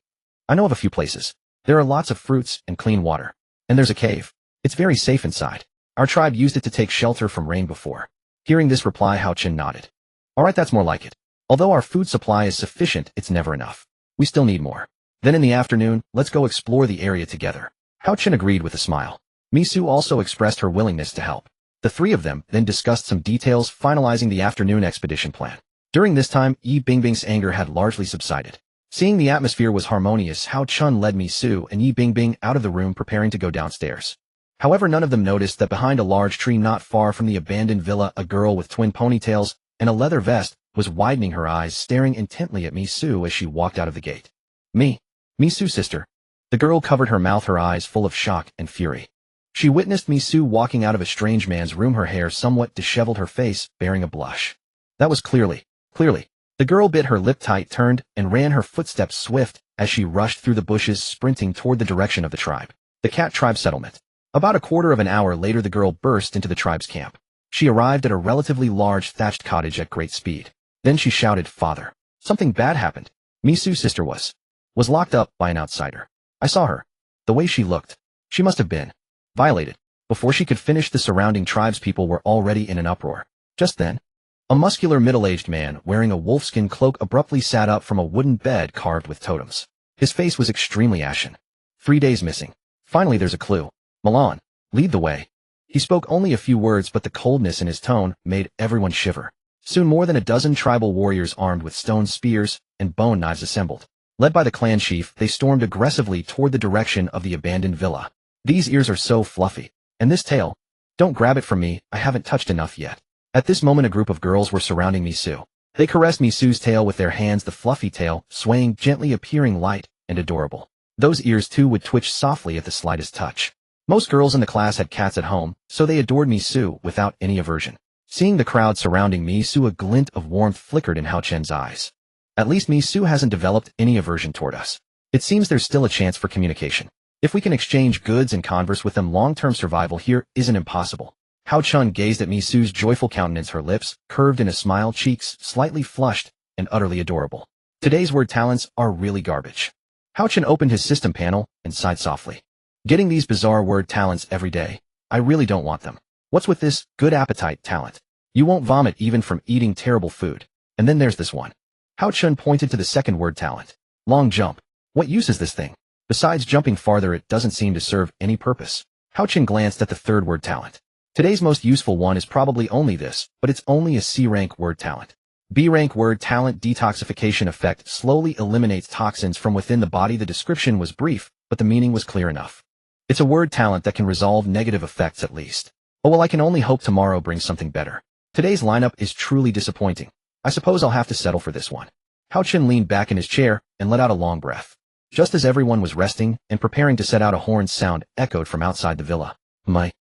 I know of a few places. There are lots of fruits and clean water. And there's a cave. It's very safe inside. Our tribe used it to take shelter from rain before. Hearing this reply, Hao Chen nodded. Alright, that's more like it. Although our food supply is sufficient, it's never enough. We still need more. Then in the afternoon, let's go explore the area together. Hao Chen agreed with a smile. Misu also expressed her willingness to help. The three of them then discussed some details, finalizing the afternoon expedition plan. During this time, Yi Bingbing's anger had largely subsided. Seeing the atmosphere was harmonious, Hao Chen led Misu and Yi Bingbing out of the room, preparing to go downstairs. However, none of them noticed that behind a large tree not far from the abandoned villa, a girl with twin ponytails and a leather vest was widening her eyes, staring intently at Misu as she walked out of the gate. Misu, sister. The girl covered her mouth, her eyes full of shock and fury. She witnessed Misu walking out of a strange man's room, her hair somewhat disheveled, her face bearing a blush. That was clearly. The girl bit her lip tight, turned, and ran, her footsteps swift as she rushed through the bushes, sprinting toward the direction of the tribe. The Cat Tribe settlement. About a quarter of an hour later, the girl burst into the tribe's camp. She arrived at a relatively large thatched cottage at great speed. Then she shouted, "Father! Something bad happened. Misu's sister was locked up by an outsider. I saw her. The way she looked. She must have been violated." Before she could finish, the surrounding tribespeople were already in an uproar. Just then, a muscular middle-aged man wearing a wolfskin cloak abruptly sat up from a wooden bed carved with totems. His face was extremely ashen. 3 days missing. Finally, there's a clue. Milan, lead the way. He spoke only a few words, but the coldness in his tone made everyone shiver. Soon more than a dozen tribal warriors armed with stone spears and bone knives assembled. Led by the clan chief, they stormed aggressively toward the direction of the abandoned villa. These ears are so fluffy. And this tail? Don't grab it from me, I haven't touched enough yet. At this moment, a group of girls were surrounding Misu. They caressed Misu's tail with their hands, the fluffy tail swaying gently, appearing light and adorable. Those ears too would twitch softly at the slightest touch. Most girls in the class had cats at home, so they adored Misu without any aversion. Seeing the crowd surrounding Misu, a glint of warmth flickered in Hao Chen's eyes. At least Misu hasn't developed any aversion toward us. It seems there's still a chance for communication. If we can exchange goods and converse with them, long-term survival here isn't impossible. Hao Chen gazed at Misu's joyful countenance, her lips curved in a smile, cheeks slightly flushed and utterly adorable. Today's word talents are really garbage. Hao Chen opened his system panel and sighed softly. Getting these bizarre word talents every day, I really don't want them. What's with this good appetite talent? You won't vomit even from eating terrible food. And then there's this one. Hao Chen pointed to the second word talent. Long jump. What use is this thing? Besides jumping farther, it doesn't seem to serve any purpose. Hao Chen glanced at the third word talent. Today's most useful one is probably only this, but it's only a C-rank word talent. B-rank word talent detoxification effect slowly eliminates toxins from within the body. The description was brief, but the meaning was clear enough. It's a word talent that can resolve negative effects at least. Oh well, I can only hope tomorrow brings something better. Today's lineup is truly disappointing. I suppose I'll have to settle for this one. Hao Chen leaned back in his chair and let out a long breath. Just as everyone was resting and preparing to set out, a horn's sound echoed from outside the villa.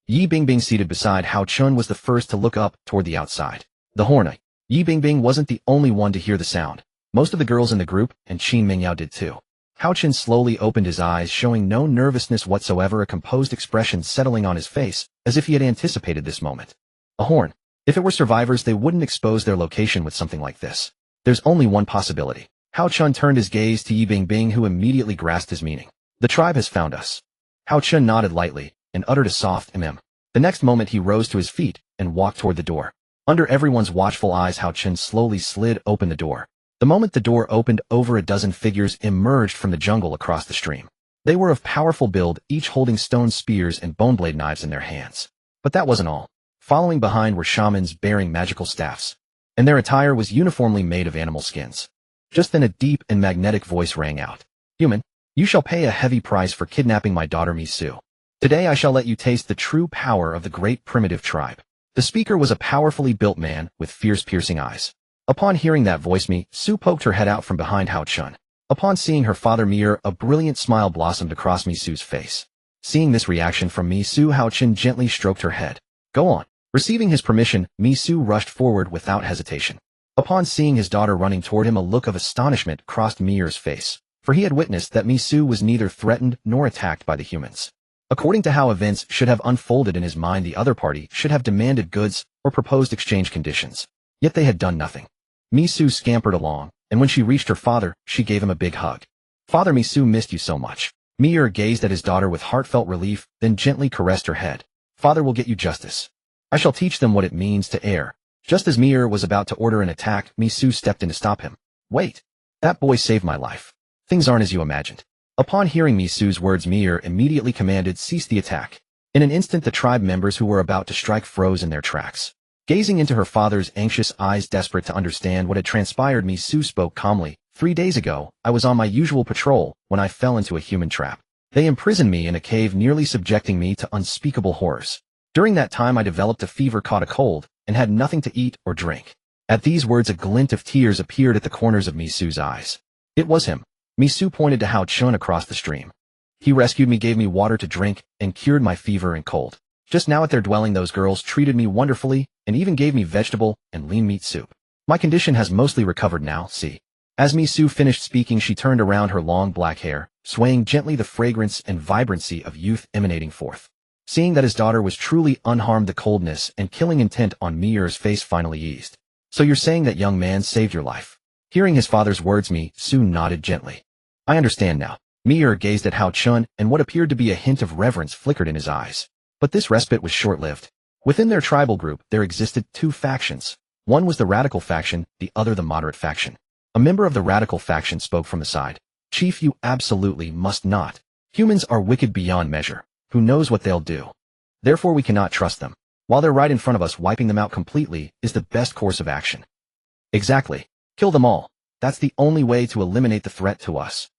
Yi Bingbing, seated beside Hao Chen, was the first to look up toward the outside. The horn. Yi Bingbing wasn't the only one to hear the sound. Most of the girls in the group and Qin Mingyao did too. Hao Chen slowly opened his eyes, showing no nervousness whatsoever, a composed expression settling on his face, as if he had anticipated this moment. A horn. If it were survivors, they wouldn't expose their location with something like this. There's only one possibility. Hao Chen turned his gaze to Yi Bingbing, who immediately grasped his meaning. The tribe has found us. Hao Chen nodded lightly and uttered a soft The next moment, he rose to his feet and walked toward the door. Under everyone's watchful eyes, Hao Chen slowly slid open the door. The moment the door opened, over a dozen figures emerged from the jungle across the stream. They were of powerful build, each holding stone spears and bone blade knives in their hands. But that wasn't all. Following behind were shamans bearing magical staffs, and their attire was uniformly made of animal skins. Just then, a deep and magnetic voice rang out. "Human, you shall pay a heavy price for kidnapping my daughter Misu. Today I shall let you taste the true power of the great primitive tribe." The speaker was a powerfully built man with fierce, piercing eyes. Upon hearing that voice, Misu poked her head out from behind Hao Chen. Upon seeing her father Mir, a brilliant smile blossomed across Misu's face. Seeing this reaction from Misu, Hao Chen gently stroked her head. "Go on." Receiving his permission, Misu rushed forward without hesitation. Upon seeing his daughter running toward him, a look of astonishment crossed Mier's face, for he had witnessed that Misu was neither threatened nor attacked by the humans. According to how events should have unfolded in his mind, the other party should have demanded goods or proposed exchange conditions. Yet they had done nothing. Misu scampered along, and when she reached her father, she gave him a big hug. "Father, Misu missed you so much." Mier gazed at his daughter with heartfelt relief, then gently caressed her head. "Father will get you justice. I shall teach them what it means to err." Just as Mier was about to order an attack, Misu stepped in to stop him. "Wait. That boy saved my life. Things aren't as you imagined." Upon hearing Misu's words, Mier immediately commanded, "Cease the attack." In an instant, the tribe members who were about to strike froze in their tracks. Gazing into her father's anxious eyes, desperate to understand what had transpired, Misu spoke calmly. 3 days ago, I was on my usual patrol when I fell into a human trap. They imprisoned me in a cave, nearly subjecting me to unspeakable horrors. During that time, I developed a fever, caught a cold, and had nothing to eat or drink." At these words, a glint of tears appeared at the corners of Misu's eyes. It was him. Misu pointed to Hao Chun across the stream. "He rescued me, gave me water to drink, and cured my fever and cold. Just now at their dwelling, those girls treated me wonderfully and even gave me vegetable and lean meat soup. My condition has mostly recovered now, see." As Misu finished speaking, she turned around, her long black hair swaying gently, the fragrance and vibrancy of youth emanating forth. Seeing that his daughter was truly unharmed, the coldness and killing intent on Mier's face finally eased. "So you're saying that young man saved your life?" Hearing his father's words, Misu nodded gently. "I understand now." Mier gazed at Hao Chun, and what appeared to be a hint of reverence flickered in his eyes. But this respite was short-lived. Within their tribal group, there existed 2 factions. One was the radical faction, the other the moderate faction. A member of the radical faction spoke from the side. "Chief, you absolutely must not. Humans are wicked beyond measure. Who knows what they'll do? Therefore we cannot trust them. While they're right in front of us, wiping them out completely is the best course of action." "Exactly. Kill them all. That's the only way to eliminate the threat to us."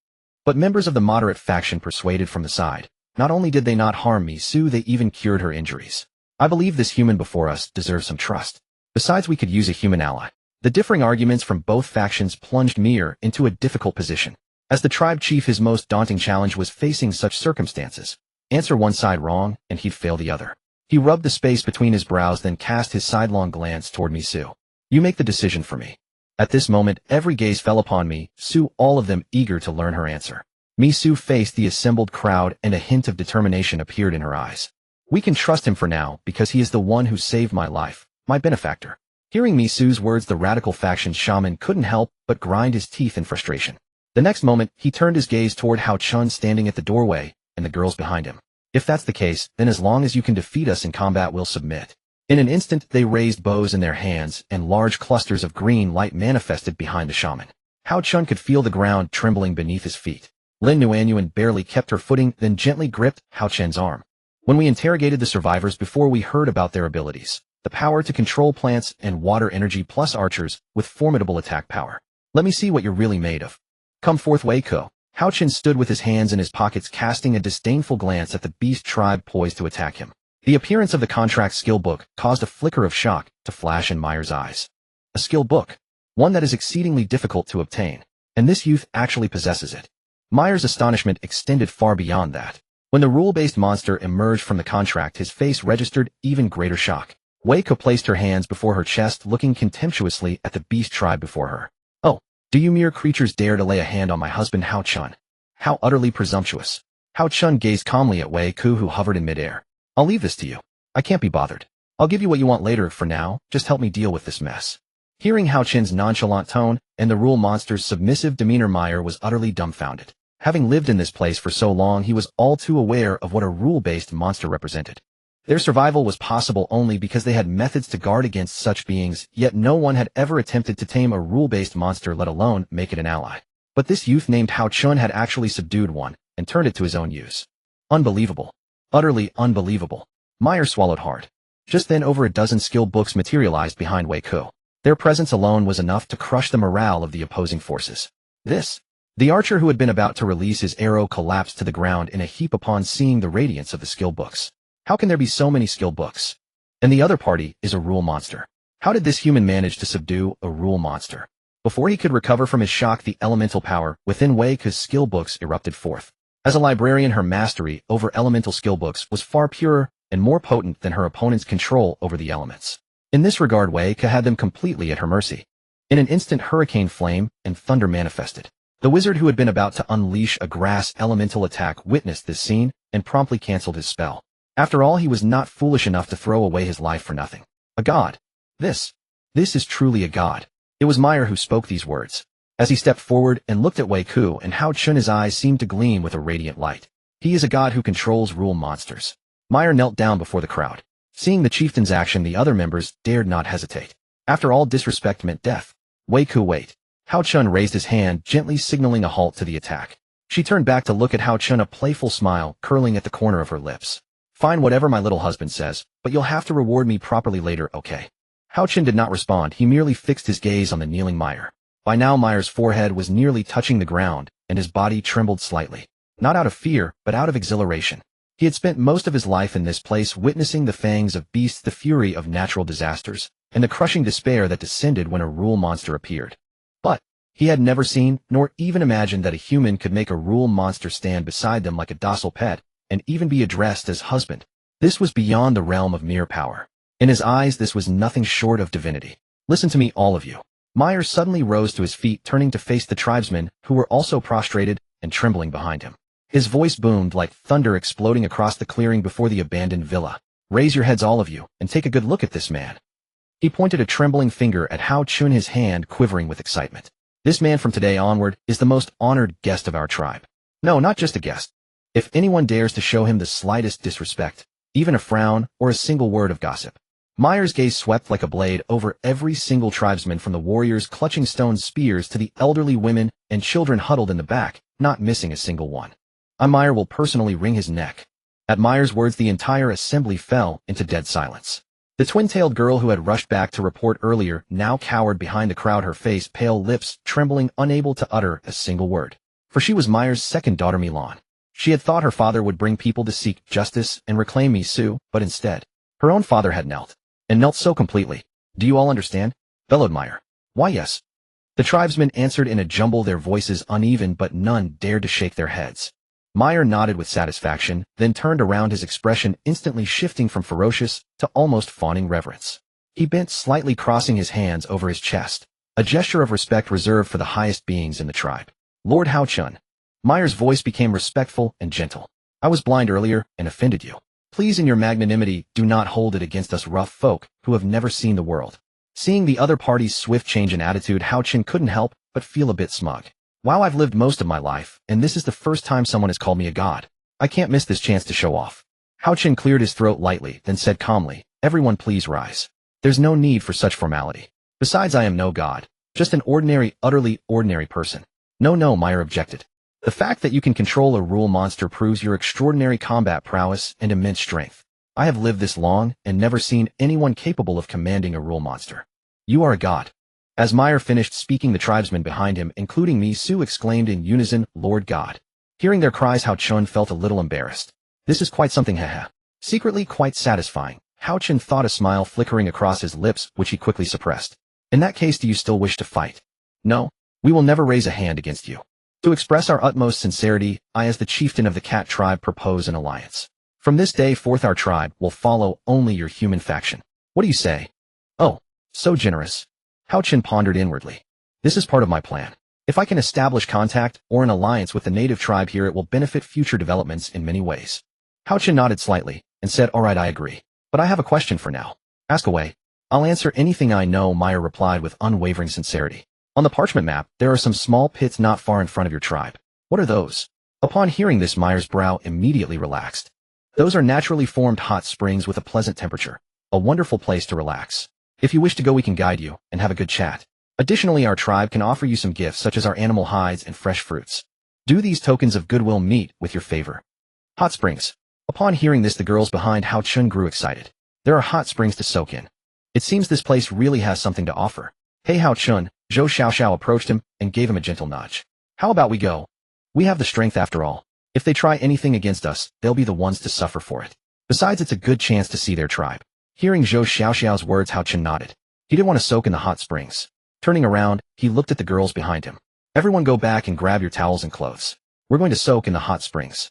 But members of the moderate faction persuaded from the side. "Not only did they not harm Misu, they even cured her injuries. I believe this human before us deserves some trust. Besides, we could use a human ally." The differing arguments from both factions plunged Mier into a difficult position. As the tribe chief, his most daunting challenge was facing such circumstances. Answer one side wrong, and he'd fail the other. He rubbed the space between his brows, then cast his sidelong glance toward Misu. "You make the decision for me." At this moment, every gaze fell upon Misu, all of them eager to learn her answer. Misu faced the assembled crowd, and a hint of determination appeared in her eyes. "We can trust him for now, because he is the one who saved my life, my benefactor." Hearing Misu's words, the radical faction's shaman couldn't help but grind his teeth in frustration. The next moment, he turned his gaze toward Hao Chun standing at the doorway, and the girls behind him. "If that's the case, then as long as you can defeat us in combat, we'll submit." In an instant, they raised bows in their hands, and large clusters of green light manifested behind the shaman. Hao Chun could feel the ground trembling beneath his feet. Lin Nuanyuan barely kept her footing, then gently gripped Hao Chun's arm. "When we interrogated the survivors before, we heard about their abilities. The power to control plants and water energy, plus archers with formidable attack power. Let me see what you're really made of. Come forth, Weiko." Hao Chun stood with his hands in his pockets, casting a disdainful glance at the beast tribe poised to attack him. The appearance of the contract skill book caused a flicker of shock to flash in Mier's eyes. A skill book? One that is exceedingly difficult to obtain. And this youth actually possesses it. Mier's astonishment extended far beyond that. When the rule-based monster emerged from the contract, his face registered even greater shock. Weiko placed her hands before her chest, looking contemptuously at the beast tribe before her. "Oh, do you mere creatures dare to lay a hand on my husband, Hao Chun? How utterly presumptuous." Hao Chun gazed calmly at Weiko, who hovered in midair. "I'll leave this to you. I can't be bothered. I'll give you what you want later. For now, just help me deal with this mess." Hearing Hao Chun's nonchalant tone and the rule monster's submissive demeanor, Mier was utterly dumbfounded. Having lived in this place for so long, he was all too aware of what a rule-based monster represented. Their survival was possible only because they had methods to guard against such beings, yet no one had ever attempted to tame a rule-based monster, let alone make it an ally. But this youth named Hao Chun had actually subdued one and turned it to his own use. Unbelievable. Utterly unbelievable. Mier swallowed hard. Just then, over a dozen skill books materialized behind Weiko. Their presence alone was enough to crush the morale of the opposing forces. The archer who had been about to release his arrow collapsed to the ground in a heap upon seeing the radiance of the skill books. How can there be so many skill books? And the other party is a rule monster. How did this human manage to subdue a rule monster? Before he could recover from his shock, the elemental power within Weiko's skill books erupted forth. As a librarian, her mastery over elemental skill books was far purer and more potent than her opponent's control over the elements. In this regard, Weiko had them completely at her mercy. In an instant, hurricane flame and thunder manifested. The wizard, who had been about to unleash a grass elemental attack, witnessed this scene and promptly canceled his spell. After all, he was not foolish enough to throw away his life for nothing. A god. This is truly a god. It was Meyer who spoke these words. As he stepped forward and looked at Wei Ku and Hao Chun, his eyes seemed to gleam with a radiant light. He is a god who controls rule monsters. Meyer knelt down before the crowd. Seeing the chieftain's action, the other members dared not hesitate. After all, disrespect meant death. Wei Ku, wait. Hao Chun raised his hand, gently signaling a halt to the attack. She turned back to look at Hao Chun, a playful smile curling at the corner of her lips. Fine, whatever my little husband says, but you'll have to reward me properly later, okay? Hao Chun did not respond. He merely fixed his gaze on the kneeling Meyer. By now, Meyer's forehead was nearly touching the ground, and his body trembled slightly. Not out of fear, but out of exhilaration. He had spent most of his life in this place, witnessing the fangs of beasts, the fury of natural disasters, and the crushing despair that descended when a rule monster appeared. But he had never seen, nor even imagined, that a human could make a rule monster stand beside them like a docile pet, and even be addressed as husband. This was beyond the realm of mere power. In his eyes, this was nothing short of divinity. Listen to me, all of you. Meyer suddenly rose to his feet, turning to face the tribesmen, who were also prostrated and trembling behind him. His voice boomed like thunder exploding across the clearing before the abandoned villa. Raise your heads, all of you, and take a good look at this man. He pointed a trembling finger at Hao Chun, his hand quivering with excitement. This man from today onward is the most honored guest of our tribe. No, not just a guest. If anyone dares to show him the slightest disrespect, even a frown or a single word of gossip. Meyer's gaze swept like a blade over every single tribesman, from the warriors clutching stone spears to the elderly women and children huddled in the back, not missing a single one. Meyer will personally wring his neck. At Meyer's words, the entire assembly fell into dead silence. The twin-tailed girl who had rushed back to report earlier now cowered behind the crowd, her face pale, lips trembling, unable to utter a single word. For she was Meyer's second daughter, Milan. She had thought her father would bring people to seek justice and reclaim Misu, but instead, her own father had knelt. And knelt so completely. Do you all understand? Bellowed Meyer. Why, yes. The tribesmen answered in a jumble, their voices uneven, but none dared to shake their heads. Meyer nodded with satisfaction, then turned around, his expression instantly shifting from ferocious to almost fawning reverence. He bent slightly, crossing his hands over his chest, a gesture of respect reserved for the highest beings in the tribe. Lord Hao Chun. Meyer's voice became respectful and gentle. I was blind earlier and offended you. Please, in your magnanimity, do not hold it against us rough folk who have never seen the world. Seeing the other party's swift change in attitude, Hao Chun couldn't help but feel a bit smug. Wow, I've lived most of my life, and this is the first time someone has called me a god. I can't miss this chance to show off. Hao Chun cleared his throat lightly, then said calmly, everyone please rise. There's no need for such formality. Besides, I am no god, just an utterly ordinary person. No, Meyer objected. The fact that you can control a rule monster proves your extraordinary combat prowess and immense strength. I have lived this long and never seen anyone capable of commanding a rule monster. You are a god. As Meyer finished speaking, the tribesmen behind him, including Misu, exclaimed in unison, Lord God. Hearing their cries, Hao Chun felt a little embarrassed. This is quite something, haha. Secretly quite satisfying. Hao Chun thought, a smile flickering across his lips, which he quickly suppressed. In that case, do you still wish to fight? No, we will never raise a hand against you. To express our utmost sincerity, I, as the chieftain of the Cat tribe, propose an alliance. From this day forth, our tribe will follow only your human faction. What do you say? Oh, so generous. Hao Chun pondered inwardly. This is part of my plan. If I can establish contact or an alliance with the native tribe here, it will benefit future developments in many ways. Hao Chun nodded slightly and said, all right, I agree. But I have a question for now. Ask away. I'll answer anything I know, Meyer replied with unwavering sincerity. On the parchment map, there are some small pits not far in front of your tribe. What are those? Upon hearing this, Meyer's brow immediately relaxed. Those are naturally formed hot springs with a pleasant temperature. A wonderful place to relax. If you wish to go, we can guide you and have a good chat. Additionally, our tribe can offer you some gifts such as our animal hides and fresh fruits. Do these tokens of goodwill meet with your favor? Hot springs. Upon hearing this, the girls behind Hao Chun grew excited. There are hot springs to soak in. It seems this place really has something to offer. Hey Hao Chun, Zhou Xiaoxiao approached him and gave him a gentle nudge. How about we go? We have the strength after all. If they try anything against us, they'll be the ones to suffer for it. Besides, it's a good chance to see their tribe. Hearing Zhou Xiaoxiao's words, Hao Chun nodded. He didn't want to soak in the hot springs. Turning around, he looked at the girls behind him. Everyone go back and grab your towels and clothes. We're going to soak in the hot springs.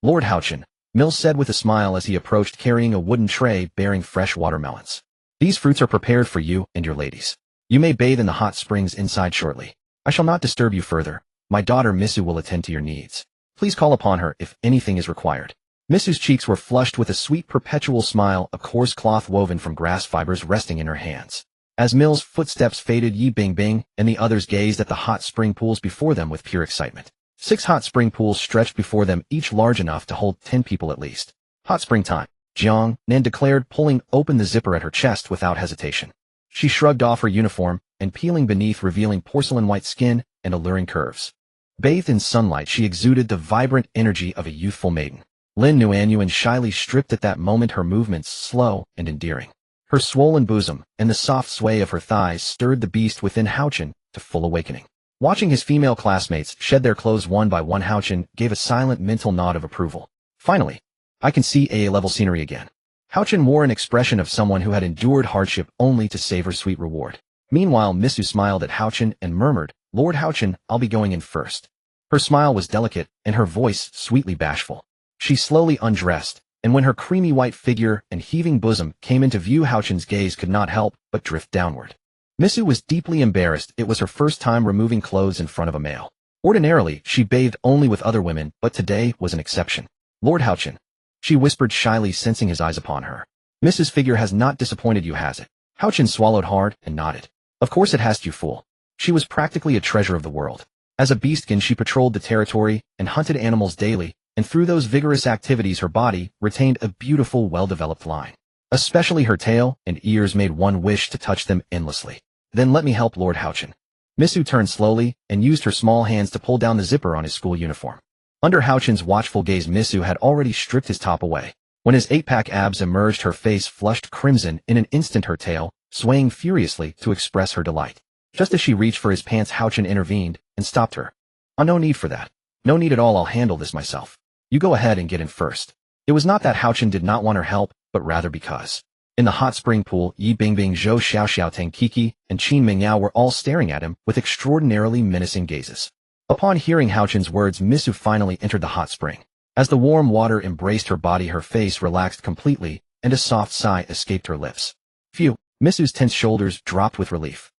Lord Hao Chun, Mills said with a smile as he approached, carrying a wooden tray bearing fresh watermelons. These fruits are prepared for you and your ladies. You may bathe in the hot springs inside shortly. I shall not disturb you further. My daughter Misu will attend to your needs. Please call upon her if anything is required. Misu's cheeks were flushed with a sweet perpetual smile, a coarse cloth woven from grass fibers resting in her hands. As Mill's footsteps faded, Yi Bingbing and the others gazed at the hot spring pools before them with pure excitement. 6 hot spring pools stretched before them, each large enough to hold 10 people at least. Hot spring time, Jiang Nan declared, pulling open the zipper at her chest without hesitation. She shrugged off her uniform and peeling beneath, revealing porcelain white skin and alluring curves. Bathed in sunlight, she exuded the vibrant energy of a youthful maiden. Lin Nuanyuan shyly stripped at that moment, her movements slow and endearing. Her swollen bosom and the soft sway of her thighs stirred the beast within Haochen to full awakening. Watching his female classmates shed their clothes one by one, Haochen gave a silent mental nod of approval. Finally, I can see AA-level scenery again. Haochen wore an expression of someone who had endured hardship only to savor sweet reward. Meanwhile, Misu smiled at Haochen and murmured, "Lord Haochen, I'll be going in first." Her smile was delicate and her voice sweetly bashful. She slowly undressed, and when her creamy white figure and heaving bosom came into view, Haochen's gaze could not help but drift downward. Misu was deeply embarrassed. It was her first time removing clothes in front of a male. Ordinarily, she bathed only with other women, but today was an exception. "Lord Haochen," she whispered shyly, sensing his eyes upon her. "Mrs. Figure has not disappointed you, has it?" Haochen swallowed hard and nodded. "Of course it has, you fool." She was practically a treasure of the world. As a beastkin, she patrolled the territory and hunted animals daily, and through those vigorous activities her body retained a beautiful, well-developed line. Especially her tail and ears made one wish to touch them endlessly. "Then let me help, Lord Haochen." Misu turned slowly and used her small hands to pull down the zipper on his school uniform. Under Haochen's watchful gaze, Misu had already stripped his top away. When his 8-pack abs emerged, her face flushed crimson. In an instant, her tail, swaying furiously to express her delight. Just as she reached for his pants, Haochen intervened and stopped her. "Oh, no need for that. No need at all. I'll handle this myself. You go ahead and get in first." It was not that Haochen did not want her help, but rather because. In the hot spring pool, Yi Bingbing, Zhou Xiaoxiao, Tang Kiki, and Qin Mingyao were all staring at him with extraordinarily menacing gazes. Upon hearing Haochen's words, Misu finally entered the hot spring. As the warm water embraced her body, her face relaxed completely, and a soft sigh escaped her lips. Phew! Misu's tense shoulders dropped with relief.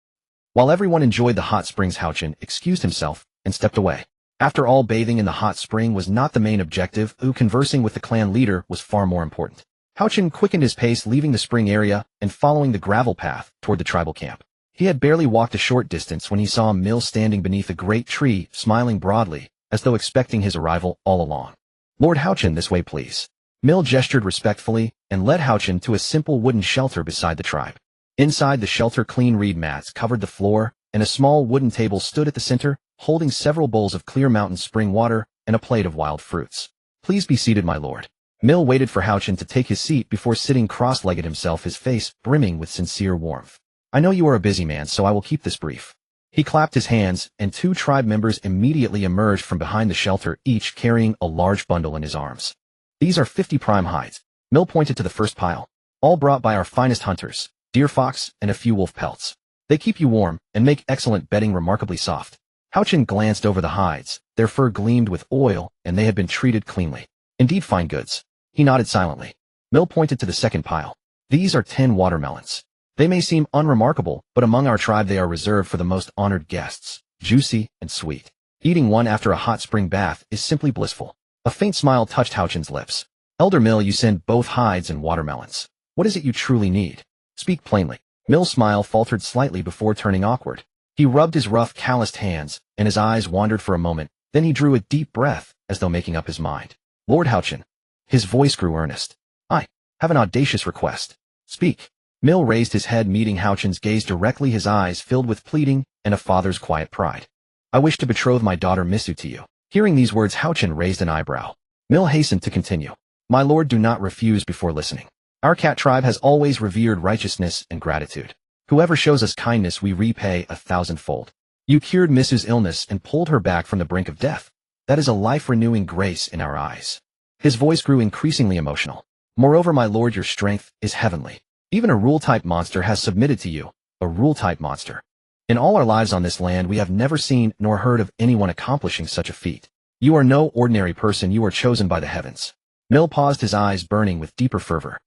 While everyone enjoyed the hot springs, Haochen excused himself and stepped away. After all, bathing in the hot spring was not the main objective. Conversing with the clan leader was far more important. Haochen quickened his pace, leaving the spring area and following the gravel path toward the tribal camp. He had barely walked a short distance when he saw Mill standing beneath a great tree, smiling broadly, as though expecting his arrival all along. "Lord Haochen, this way please." Mill gestured respectfully and led Haochen to a simple wooden shelter beside the tribe. Inside the shelter, clean reed mats covered the floor, and a small wooden table stood at the center, holding several bowls of clear mountain spring water and a plate of wild fruits. "Please be seated, my lord." Mill waited for Haochen to take his seat before sitting cross-legged himself, his face brimming with sincere warmth. "I know you are a busy man, so I will keep this brief." He clapped his hands, and 2 tribe members immediately emerged from behind the shelter, each carrying a large bundle in his arms. "These are 50 prime hides." Mill pointed to the first pile. "All brought by our finest hunters, deer, fox, and a few wolf pelts. They keep you warm and make excellent bedding, remarkably soft." Haochen glanced over the hides. Their fur gleamed with oil, and they had been treated cleanly. "Indeed fine goods." He nodded silently. Mill pointed to the second pile. "These are 10 watermelons. They may seem unremarkable, but among our tribe they are reserved for the most honored guests, juicy and sweet. Eating one after a hot spring bath is simply blissful." A faint smile touched Haochen's lips. "Elder Mill, you send both hides and watermelons. What is it you truly need? Speak plainly." Mill's smile faltered slightly before turning awkward. He rubbed his rough, calloused hands, and his eyes wandered for a moment. Then he drew a deep breath, as though making up his mind. "Lord Haochen." His voice grew earnest. "I have an audacious request. Speak." Mill raised his head, meeting Haochen's gaze directly, his eyes filled with pleading and a father's quiet pride. "I wish to betroth my daughter Misu to you." Hearing these words, Haochen raised an eyebrow. Mill hastened to continue. "My lord, do not refuse before listening. Our cat tribe has always revered righteousness and gratitude. Whoever shows us kindness we repay 1,000-fold. You cured Misu's illness and pulled her back from the brink of death. That is a life-renewing grace in our eyes." His voice grew increasingly emotional. "Moreover, my lord, your strength is heavenly. Even a rule-type monster has submitted to you, a rule-type monster. In all our lives on this land, we have never seen nor heard of anyone accomplishing such a feat. You are no ordinary person, you are chosen by the heavens." Mill paused, his eyes burning with deeper fervor.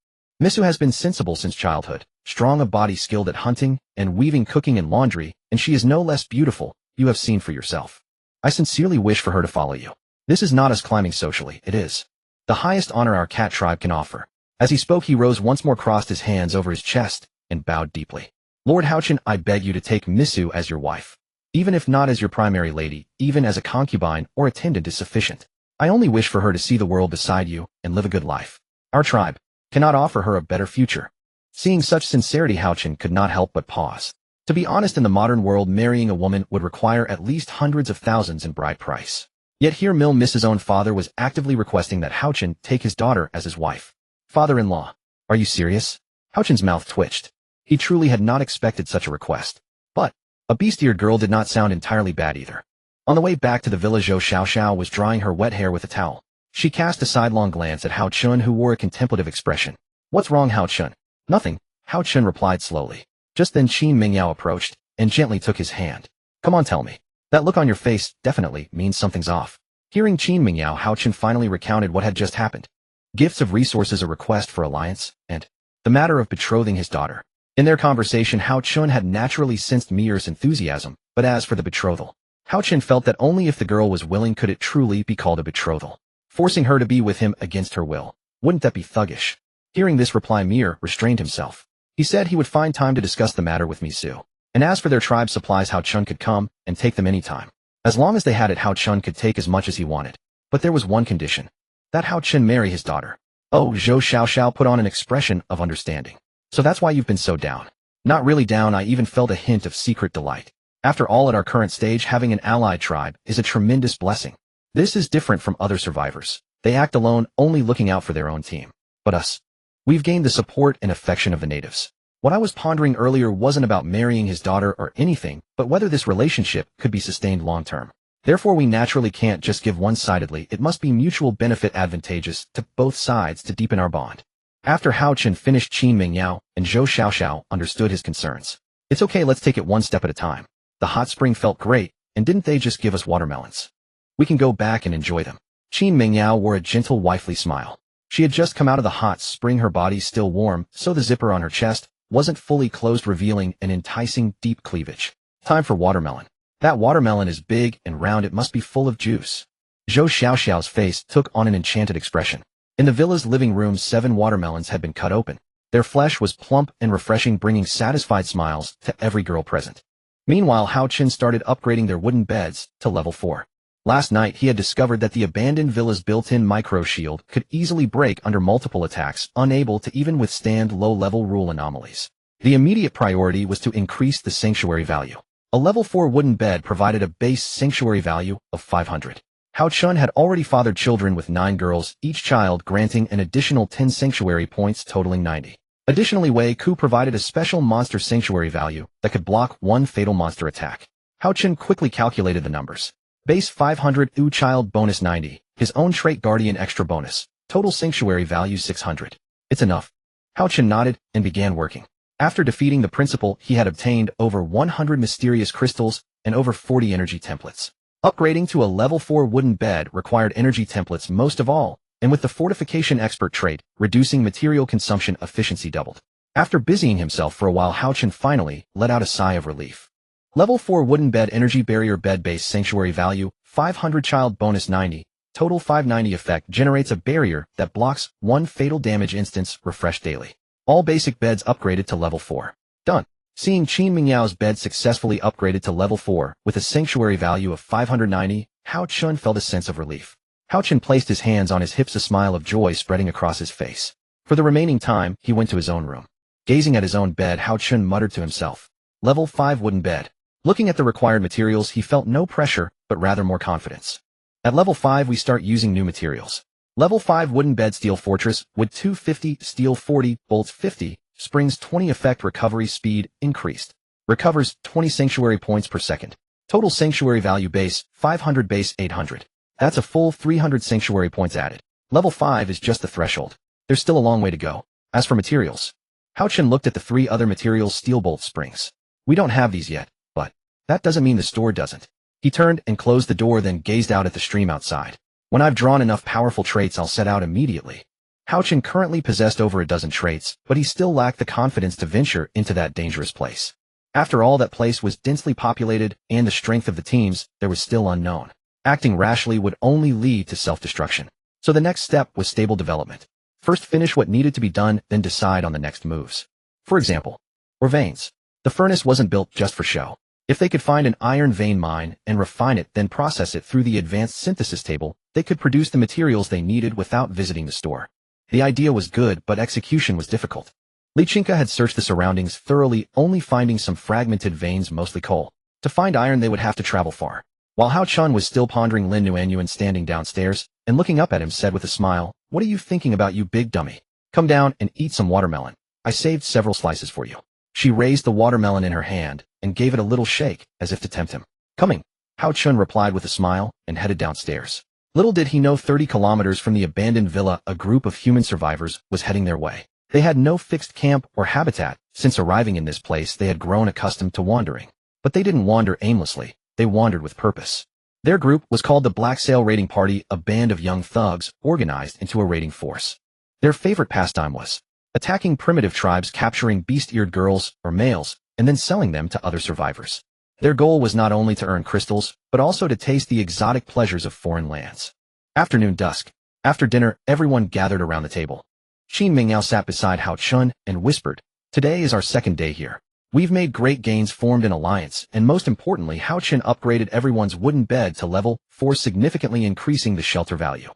"Misu has been sensible since childhood. strong of body, skilled at hunting and weaving, cooking and laundry, and she is no less beautiful. You have seen for yourself. I sincerely wish for her to follow you. This is not us climbing socially, it is the highest honor our cat tribe can offer. As he spoke, he rose once more, crossed his hands over his chest, and bowed deeply. Lord Houchin, I beg you to take Misu as your wife. Even if not as your primary lady, even as a concubine or attendant is sufficient. I only wish for her to see the world beside you and live a good life. Our tribe cannot offer her a better future. Seeing such sincerity, Houchin could not help but pause. To be honest, in the modern world, marrying a woman would require at least hundreds of thousands in bride price. Yet here Mrs. own father was actively requesting that Houchin take his daughter as his wife. Father-in-law, are you serious? Houchin's mouth twitched. He truly had not expected such a request. But a beast-eared girl did not sound entirely bad either. On the way back to the villa, Zhou Xiaoxiao was drying her wet hair with a towel. She cast a sidelong glance at Hao Chun, who wore a contemplative expression. What's wrong, Hao Chun? Nothing, Hao Chun replied slowly. Just then Qin Mingyao approached and gently took his hand. Come on, tell me. That look on your face definitely means something's off. Hearing Qin Mingyao, Hao Chun finally recounted what had just happened. Gifts of resources, a request for alliance, and the matter of betrothing his daughter. In their conversation, Hao Chun had naturally sensed Mir's enthusiasm, but as for the betrothal, Hao Chun felt that only if the girl was willing could it truly be called a betrothal. Forcing her to be with him against her will, wouldn't that be thuggish? Hearing this reply, Mir restrained himself. He said he would find time to discuss the matter with Misu. And as for their tribe supplies, Hao Chun could come and take them anytime. As long as they had it, Hao Chun could take as much as he wanted. But there was one condition. That Hao Chun marry his daughter. Oh, Zhou Xiaoxiao put on an expression of understanding. So that's why you've been so down. Not really down, I even felt a hint of secret delight. After all, at our current stage, having an allied tribe is a tremendous blessing. This is different from other survivors. They act alone, only looking out for their own team. But us, we've gained the support and affection of the natives. What I was pondering earlier wasn't about marrying his daughter or anything, but whether this relationship could be sustained long-term. Therefore, we naturally can't just give one-sidedly. It must be mutual benefit, advantageous to both sides to deepen our bond. After Hao Chun finished, Qin Mingyao and Zhou Xiaoxiao understood his concerns. It's okay, let's take it one step at a time. The hot spring felt great, and didn't they just give us watermelons? We can go back and enjoy them. Qin Mingyao wore a gentle, wifely smile. She had just come out of the hot spring, her body still warm, so the zipper on her chest wasn't fully closed, revealing an enticing, deep cleavage. Time for watermelon. That watermelon is big and round, it must be full of juice. Zhou Xiaoxiao's face took on an enchanted expression. In the villa's living room, 7 watermelons had been cut open. Their flesh was plump and refreshing, bringing satisfied smiles to every girl present. Meanwhile, Hao Chun started upgrading their wooden beds to level 4. Last night, he had discovered that the abandoned villa's built-in micro-shield could easily break under multiple attacks, unable to even withstand low-level rule anomalies. The immediate priority was to increase the sanctuary value. A level 4 wooden bed provided a base sanctuary value of 500. Hao Chun had already fathered children with 9 girls, each child granting an additional 10 sanctuary points, totaling 90. Additionally, Wei Ku provided a special monster sanctuary value that could block 1 fatal monster attack. Hao Chun quickly calculated the numbers. Base 500, child bonus 90, his own trait guardian extra bonus, total sanctuary value 600. It's enough. Hao Chun nodded and began working. After defeating the principal, he had obtained over 100 mysterious crystals and over 40 energy templates. Upgrading to a level 4 wooden bed required energy templates most of all, and with the fortification expert trait, reducing material consumption efficiency doubled. After busying himself for a while, Hao Chun finally let out a sigh of relief. Level 4 wooden bed, energy barrier bed, base sanctuary value 500, child bonus 90, total 590. Effect generates a barrier that blocks 1 fatal damage instance, refreshed daily. All basic beds upgraded to level 4. Done. Seeing Qin Mingyao's bed successfully upgraded to level 4 with a sanctuary value of 590, Hao Chun felt a sense of relief. Hao Chun placed his hands on his hips, a smile of joy spreading across his face. For the remaining time, he went to his own room. Gazing at his own bed, Hao Chun muttered to himself. Level 5 wooden bed. Looking at the required materials, he felt no pressure, but rather more confidence. At level 5, we start using new materials. Level 5 wooden bed, steel fortress, wood 250, steel 40, bolts 50, springs 20. Effect recovery speed increased. Recovers 20 sanctuary points per second. Total sanctuary value base 500, base 800. That's a full 300 sanctuary points added. Level 5 is just the threshold. There's still a long way to go. As for materials, Hao Chun looked at the 3 other materials. Steel bolt springs. We don't have these yet, but that doesn't mean the store doesn't. He turned and closed the door, then gazed out at the stream outside. When I've drawn enough powerful traits, I'll set out immediately. Hao Chen currently possessed over a dozen traits, but he still lacked the confidence to venture into that dangerous place. After all, that place was densely populated, and the strength of the teams there was still unknown. Acting rashly would only lead to self-destruction. So the next step was stable development. First finish what needed to be done, then decide on the next moves. For example, veins. The furnace wasn't built just for show. If they could find an iron vein mine and refine it, then process it through the advanced synthesis table, they could produce the materials they needed without visiting the store. The idea was good, but execution was difficult. Lichinka had searched the surroundings thoroughly, only finding some fragmented veins, mostly coal. To find iron, they would have to travel far. While Hao Chun was still pondering, Lin Nuanyuan, standing downstairs and looking up at him, said with a smile, "What are you thinking about, you big dummy? Come down and eat some watermelon. I saved several slices for you." She raised the watermelon in her hand and gave it a little shake, as if to tempt him. "Coming," Hao Chun replied with a smile and headed downstairs. Little did he know 30 kilometers from the abandoned villa, a group of human survivors was heading their way. They had no fixed camp or habitat. Since arriving in this place, they had grown accustomed to wandering. But they didn't wander aimlessly. They wandered with purpose. Their group was called the Black Sail Raiding Party, a band of young thugs organized into a raiding force. Their favorite pastime was attacking primitive tribes, capturing beast-eared girls or males, and then selling them to other survivors. Their goal was not only to earn crystals, but also to taste the exotic pleasures of foreign lands. Afternoon dusk. After dinner, everyone gathered around the table. Qin Mingyao sat beside Hao Chun and whispered, "Today is our second day here. We've made great gains, formed an alliance, and most importantly, Hao Chen upgraded everyone's wooden bed to level 4, significantly increasing the shelter value.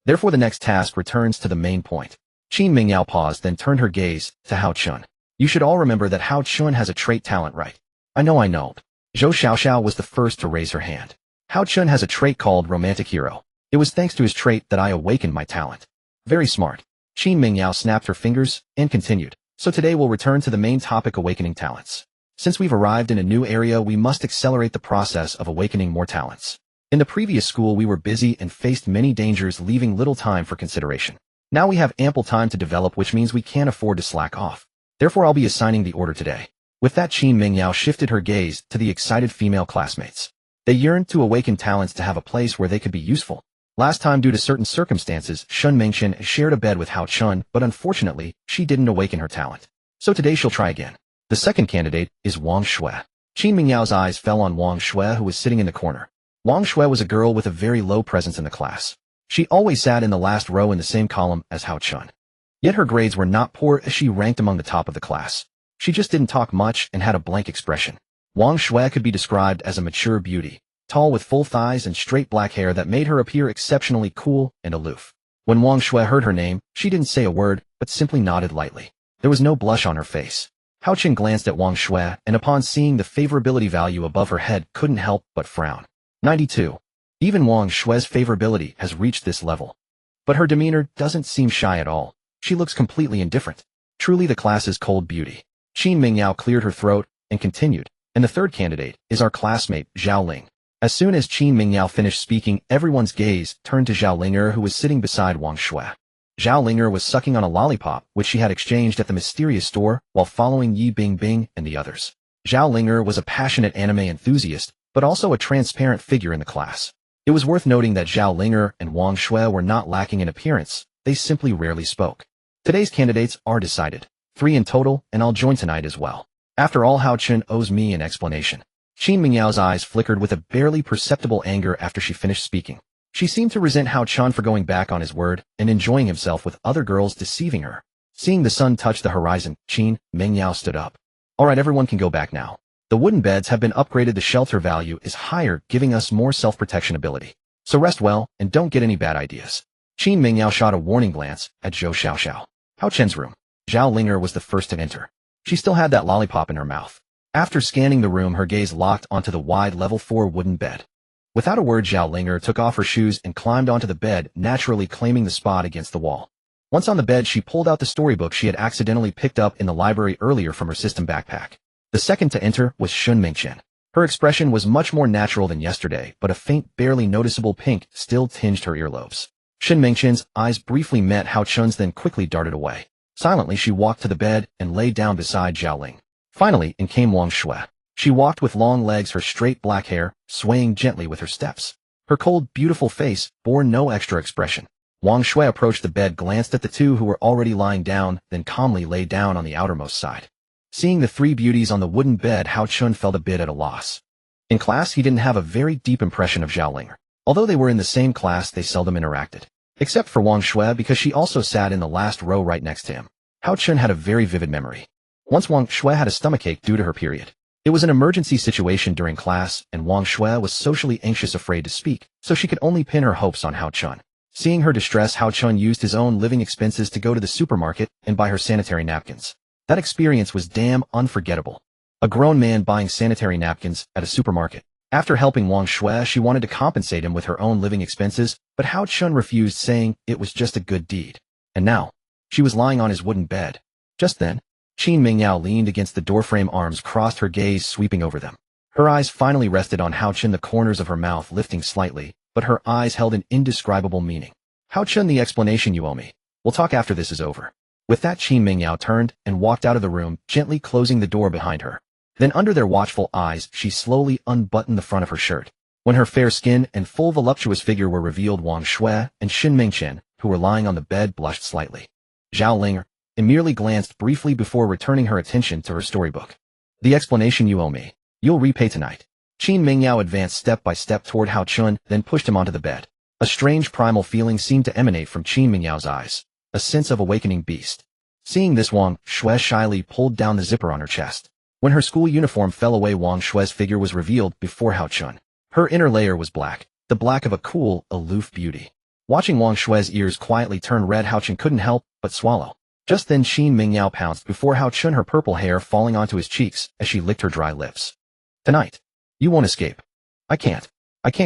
Therefore, the next task returns to the main point." Qin Mingyao paused, then turned her gaze to Hao Chun. "You should all remember that Hao Chun has a trait talent, right?" I know. Zhou Xiaoxiao was the first to raise her hand. "Hao Chun has a trait called romantic hero. It was thanks to his trait that I awakened my talent." "Very smart." Qin Mingyao snapped her fingers and continued. "So today we'll return to the main topic, awakening talents. Since we've arrived in a new area, we must accelerate the process of awakening more talents. In the previous school, we were busy and faced many dangers, leaving little time for consideration. Now we have ample time to develop, which means we can't afford to slack off. Therefore, I'll be assigning the order today." With that, Qin Mingyao shifted her gaze to the excited female classmates. They yearned to awaken talents, to have a place where they could be useful. Last time, due to certain circumstances, Shun Mingchen shared a bed with Hao Chun, but unfortunately, she didn't awaken her talent. So today she'll try again. The second candidate is Wang Shui. Qin Mingyao's eyes fell on Wang Shui, who was sitting in the corner. Wang Shui was a girl with a very low presence in the class. She always sat in the last row in the same column as Hao Chun. Yet her grades were not poor, as she ranked among the top of the class. She just didn't talk much and had a blank expression. Wang Shui could be described as a mature beauty, tall with full thighs and straight black hair that made her appear exceptionally cool and aloof. When Wang Shui heard her name, she didn't say a word, but simply nodded lightly. There was no blush on her face. Hao Chen glanced at Wang Shui, and upon seeing the favorability value above her head, couldn't help but frown. 92. Even Wang Shui's favorability has reached this level. But her demeanor doesn't seem shy at all. She looks completely indifferent. Truly the class's cold beauty. Qin Mingyao cleared her throat and continued. And the third candidate is our classmate, Zhao Ling. As soon as Qin Mingyao finished speaking, everyone's gaze turned to Zhao Linger, who was sitting beside Wang Shui. Zhao Linger was sucking on a lollipop, which she had exchanged at the mysterious store, while following Yi Bingbing and the others. Zhao Linger was a passionate anime enthusiast, but also a transparent figure in the class. It was worth noting that Zhao Linger and Wang Shui were not lacking in appearance. They simply rarely spoke. Today's candidates are decided. 3 in total, and I'll join tonight as well. After all, Hao Chen owes me an explanation. Qin Mingyao's eyes flickered with a barely perceptible anger after she finished speaking. She seemed to resent Hao Chen for going back on his word and enjoying himself with other girls deceiving her. Seeing the sun touch the horizon, Qin Mingyao stood up. "All right, everyone can go back now. The wooden beds have been upgraded. The shelter value is higher, giving us more self-protection ability. So rest well and don't get any bad ideas." Qin Mingyao shot a warning glance at Zhou Xiaoxiao. Hao Chen's room. Zhao Linger was the first to enter. She still had that lollipop in her mouth. After scanning the room, her gaze locked onto the wide level 4 wooden bed. Without a word, Zhao Linger took off her shoes and climbed onto the bed, naturally claiming the spot against the wall. Once on the bed, she pulled out the storybook she had accidentally picked up in the library earlier from her system backpack. The second to enter was Shun Mingchen. Her expression was much more natural than yesterday, but a faint, barely noticeable pink still tinged her earlobes. Shun Mingchen's eyes briefly met Hao Chun's, then quickly darted away. Silently, she walked to the bed and lay down beside Zhao Ling. Finally, in came Wang Shui. She walked with long legs, her straight black hair swaying gently with her steps. Her cold, beautiful face bore no extra expression. Wang Shui approached the bed, glanced at the two who were already lying down, then calmly lay down on the outermost side. Seeing the three beauties on the wooden bed, Hao Chun felt a bit at a loss. In class, he didn't have a very deep impression of Zhao Linger. Although they were in the same class, they seldom interacted. Except for Wang Shui, because she also sat in the last row right next to him. Hao Chun had a very vivid memory. Once Wang Shui had a stomachache due to her period. It was an emergency situation during class, and Wang Shui was socially anxious, afraid to speak, so she could only pin her hopes on Hao Chun. Seeing her distress, Hao Chun used his own living expenses to go to the supermarket and buy her sanitary napkins. That experience was damn unforgettable. A grown man buying sanitary napkins at a supermarket. After helping Wang Shui, she wanted to compensate him with her own living expenses, but Hao Chun refused, saying it was just a good deed. And now, she was lying on his wooden bed. Just then, Qin Mingyao leaned against the doorframe, arms crossed, her gaze sweeping over them. Her eyes finally rested on Hao Chun, the corners of her mouth lifting slightly, but her eyes held an indescribable meaning. Hao Chun, the explanation you owe me. We'll talk after this is over. With that, Qin Mingyao turned and walked out of the room, gently closing the door behind her. Then under their watchful eyes, she slowly unbuttoned the front of her shirt. When her fair skin and full voluptuous figure were revealed, Wang Shui and Xin Mingchen, who were lying on the bed, blushed slightly. Zhao Linger merely glanced briefly before returning her attention to her storybook. The explanation you owe me. You'll repay tonight. Qin Mingyao advanced step by step toward Hao Chun, then pushed him onto the bed. A strange primal feeling seemed to emanate from Qin Mingyao's eyes. A sense of awakening beast. Seeing this, Wang Shui shyly pulled down the zipper on her chest. When her school uniform fell away, Wang Shui's figure was revealed before Hao Chun. Her inner layer was black, the black of a cool, aloof beauty. Watching Wang Shui's ears quietly turn red, Hao Chun couldn't help but swallow. Just then Qin Mingyao pounced before Hao Chun, her purple hair falling onto his cheeks as she licked her dry lips. Tonight. You won't escape. I can't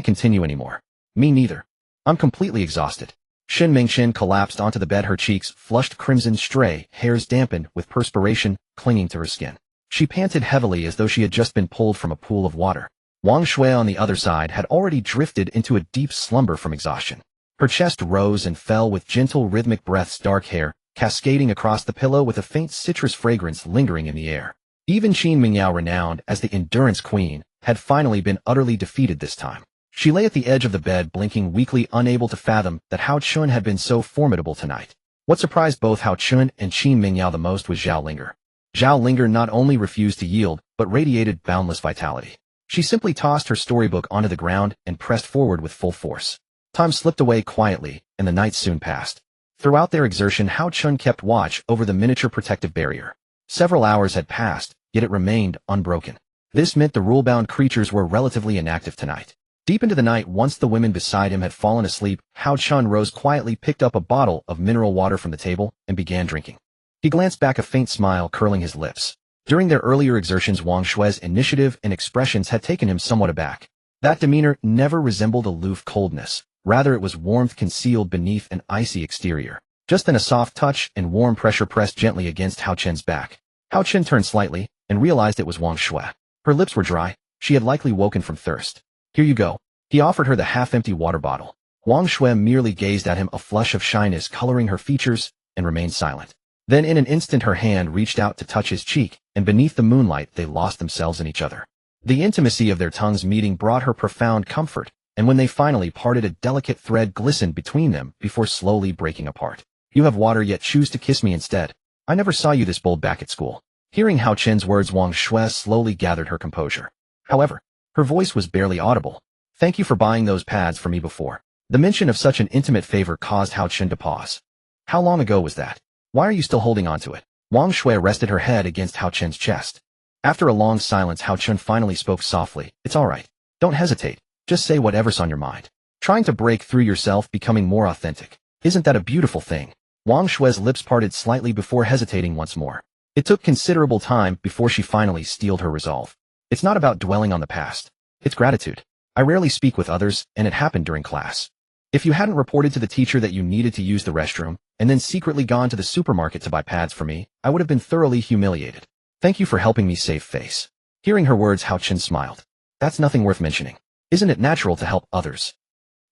continue anymore. Me neither. I'm completely exhausted. Xin Mingchen collapsed onto the bed, her cheeks flushed crimson, stray hairs dampened with perspiration clinging to her skin. She panted heavily as though she had just been pulled from a pool of water. Wang Shui on the other side had already drifted into a deep slumber from exhaustion. Her chest rose and fell with gentle rhythmic breaths, dark hair cascading across the pillow with a faint citrus fragrance lingering in the air. Even Qin Mingyao, renowned as the endurance queen, had finally been utterly defeated this time. She lay at the edge of the bed, blinking weakly, unable to fathom that Hao Chun had been so formidable tonight. What surprised both Hao Chun and Qin Mingyao the most was Zhao Linger. Zhao Linger not only refused to yield, but radiated boundless vitality. She simply tossed her storybook onto the ground and pressed forward with full force. Time slipped away quietly, and the night soon passed. Throughout their exertion, Hao Chun kept watch over the miniature protective barrier. Several hours had passed, yet it remained unbroken. This meant the rule-bound creatures were relatively inactive tonight. Deep into the night, once the women beside him had fallen asleep, Hao Chun rose quietly, picked up a bottle of mineral water from the table, and began drinking. He glanced back, a faint smile curling his lips. During their earlier exertions, Wang Shui's initiative and expressions had taken him somewhat aback. That demeanor never resembled aloof coldness. Rather, it was warmth concealed beneath an icy exterior. Just then a soft touch and warm pressure pressed gently against Hao Chun's back. Hao Chun turned slightly and realized it was Wang Shui. Her lips were dry. She had likely woken from thirst. Here you go. He offered her the half-empty water bottle. Wang Shui merely gazed at him, a flush of shyness coloring her features, and remained silent. Then in an instant her hand reached out to touch his cheek, and beneath the moonlight they lost themselves in each other. The intimacy of their tongues meeting brought her profound comfort, and when they finally parted, a delicate thread glistened between them before slowly breaking apart. You have water, yet choose to kiss me instead. I never saw you this bold back at school. Hearing Hao Chun's words, Wang Shui slowly gathered her composure. However, her voice was barely audible. Thank you for buying those pads for me before. The mention of such an intimate favor caused Hao Chun to pause. How long ago was that? Why are you still holding on to it? Wang Shui rested her head against Hao Chun's chest. After a long silence, Hao Chun finally spoke softly. It's all right. Don't hesitate. Just say whatever's on your mind. Trying to break through yourself, becoming more authentic. Isn't that a beautiful thing? Wang Shui's lips parted slightly before hesitating once more. It took considerable time before she finally steeled her resolve. It's not about dwelling on the past. It's gratitude. I rarely speak with others, and it happened during class. If you hadn't reported to the teacher that you needed to use the restroom, and then secretly gone to the supermarket to buy pads for me, I would have been thoroughly humiliated. Thank you for helping me save face. Hearing her words, Hao Chun smiled. That's nothing worth mentioning. Isn't it natural to help others?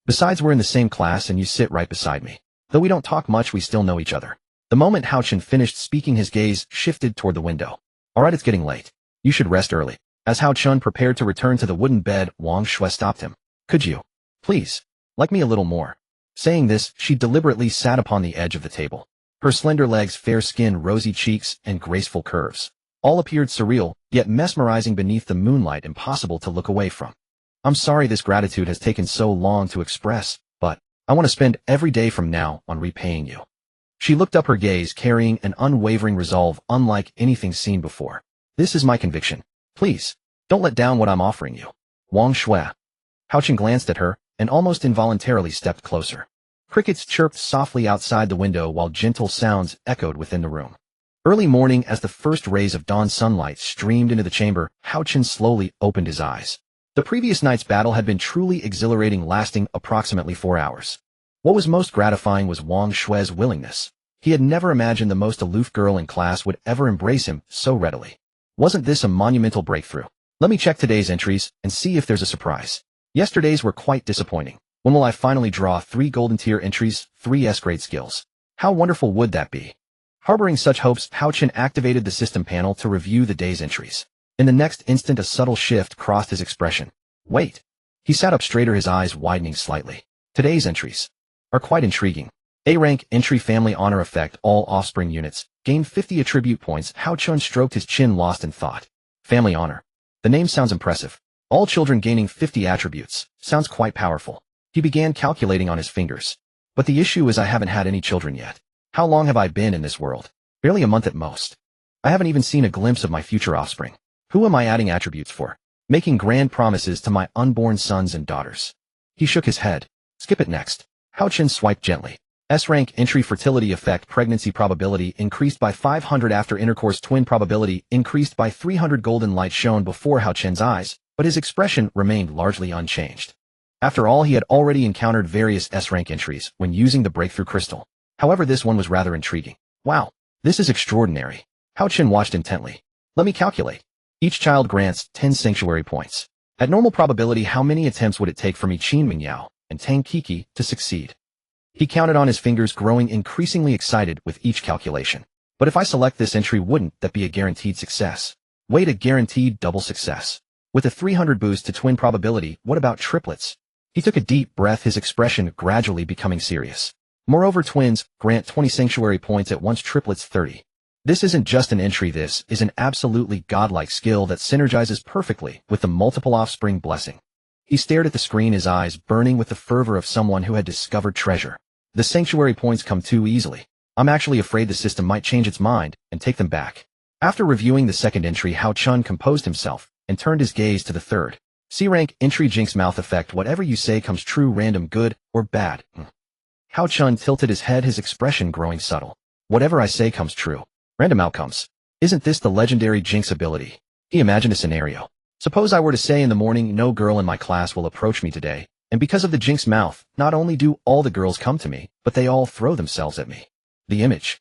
Besides, we're in the same class and you sit right beside me. Though we don't talk much, we still know each other. The moment Hao Chun finished speaking, his gaze shifted toward the window. Alright, it's getting late. You should rest early. As Hao Chun prepared to return to the wooden bed, Wang Shui stopped him. Could you, please, like me a little more? Saying this, she deliberately sat upon the edge of the table. Her slender legs, fair skin, rosy cheeks, and graceful curves all appeared surreal, yet mesmerizing beneath the moonlight, impossible to look away from. I'm sorry this gratitude has taken so long to express, but I want to spend every day from now on repaying you. She looked up, her gaze carrying an unwavering resolve unlike anything seen before. This is my conviction. Please, don't let down what I'm offering you. Wang Shui. Hao Chen glanced at her and almost involuntarily stepped closer. Crickets chirped softly outside the window while gentle sounds echoed within the room. Early morning, as the first rays of dawn sunlight streamed into the chamber, Hao Chen slowly opened his eyes. The previous night's battle had been truly exhilarating, lasting approximately 4 hours. What was most gratifying was Wang Shui's willingness. He had never imagined the most aloof girl in class would ever embrace him so readily. Wasn't this a monumental breakthrough? Let me check today's entries and see if there's a surprise. Yesterday's were quite disappointing. When will I finally draw 3 golden tier entries, 3 S-grade skills? How wonderful would that be? Harboring such hopes, Hao Chen activated the system panel to review the day's entries. In the next instant, a subtle shift crossed his expression. Wait. He sat up straighter, his eyes widening slightly. Today's entries are quite intriguing. A-rank entry, family honor effect, all offspring units. Gain 50 attribute points. Hao Chen stroked his chin, lost in thought. Family honor. The name sounds impressive. All children gaining 50 attributes. Sounds quite powerful. He began calculating on his fingers. But the issue is I haven't had any children yet. How long have I been in this world? Barely a month at most. I haven't even seen a glimpse of my future offspring. Who am I adding attributes for? Making grand promises to my unborn sons and daughters. He shook his head. Skip it next. Hao Chen swiped gently. S-rank entry, fertility effect, pregnancy probability increased by 500 after intercourse, twin probability increased by 300. Golden light shone before Hao Chen's eyes, but his expression remained largely unchanged. After all, he had already encountered various S-rank entries when using the breakthrough crystal. However, this one was rather intriguing. Wow, this is extraordinary. Hao Chen watched intently. Let me calculate. Each child grants 10 sanctuary points. At normal probability, how many attempts would it take for me, Qin Mingyao, and Tang Kiki to succeed? He counted on his fingers, growing increasingly excited with each calculation. But if I select this entry, wouldn't that be a guaranteed success? Wait, a guaranteed double success. With a 300 boost to twin probability, what about triplets? He took a deep breath, his expression gradually becoming serious. Moreover, twins grant 20 sanctuary points at once, triplets 30. This isn't just an entry, this is an absolutely godlike skill that synergizes perfectly with the multiple offspring blessing. He stared at the screen, his eyes burning with the fervor of someone who had discovered treasure. The sanctuary points come too easily. I'm actually afraid the system might change its mind and take them back. After reviewing the second entry, Hao Chen composed himself and turned his gaze to the third. C-rank entry, jinx mouth effect, whatever you say comes true, random, good or bad. Hao Chen tilted his head, his expression growing subtle. Whatever I say comes true. Random outcomes. Isn't this the legendary jinx ability? He imagined a scenario. Suppose I were to say in the morning, no girl in my class will approach me today, and because of the jinx mouth, not only do all the girls come to me, but they all throw themselves at me. The image.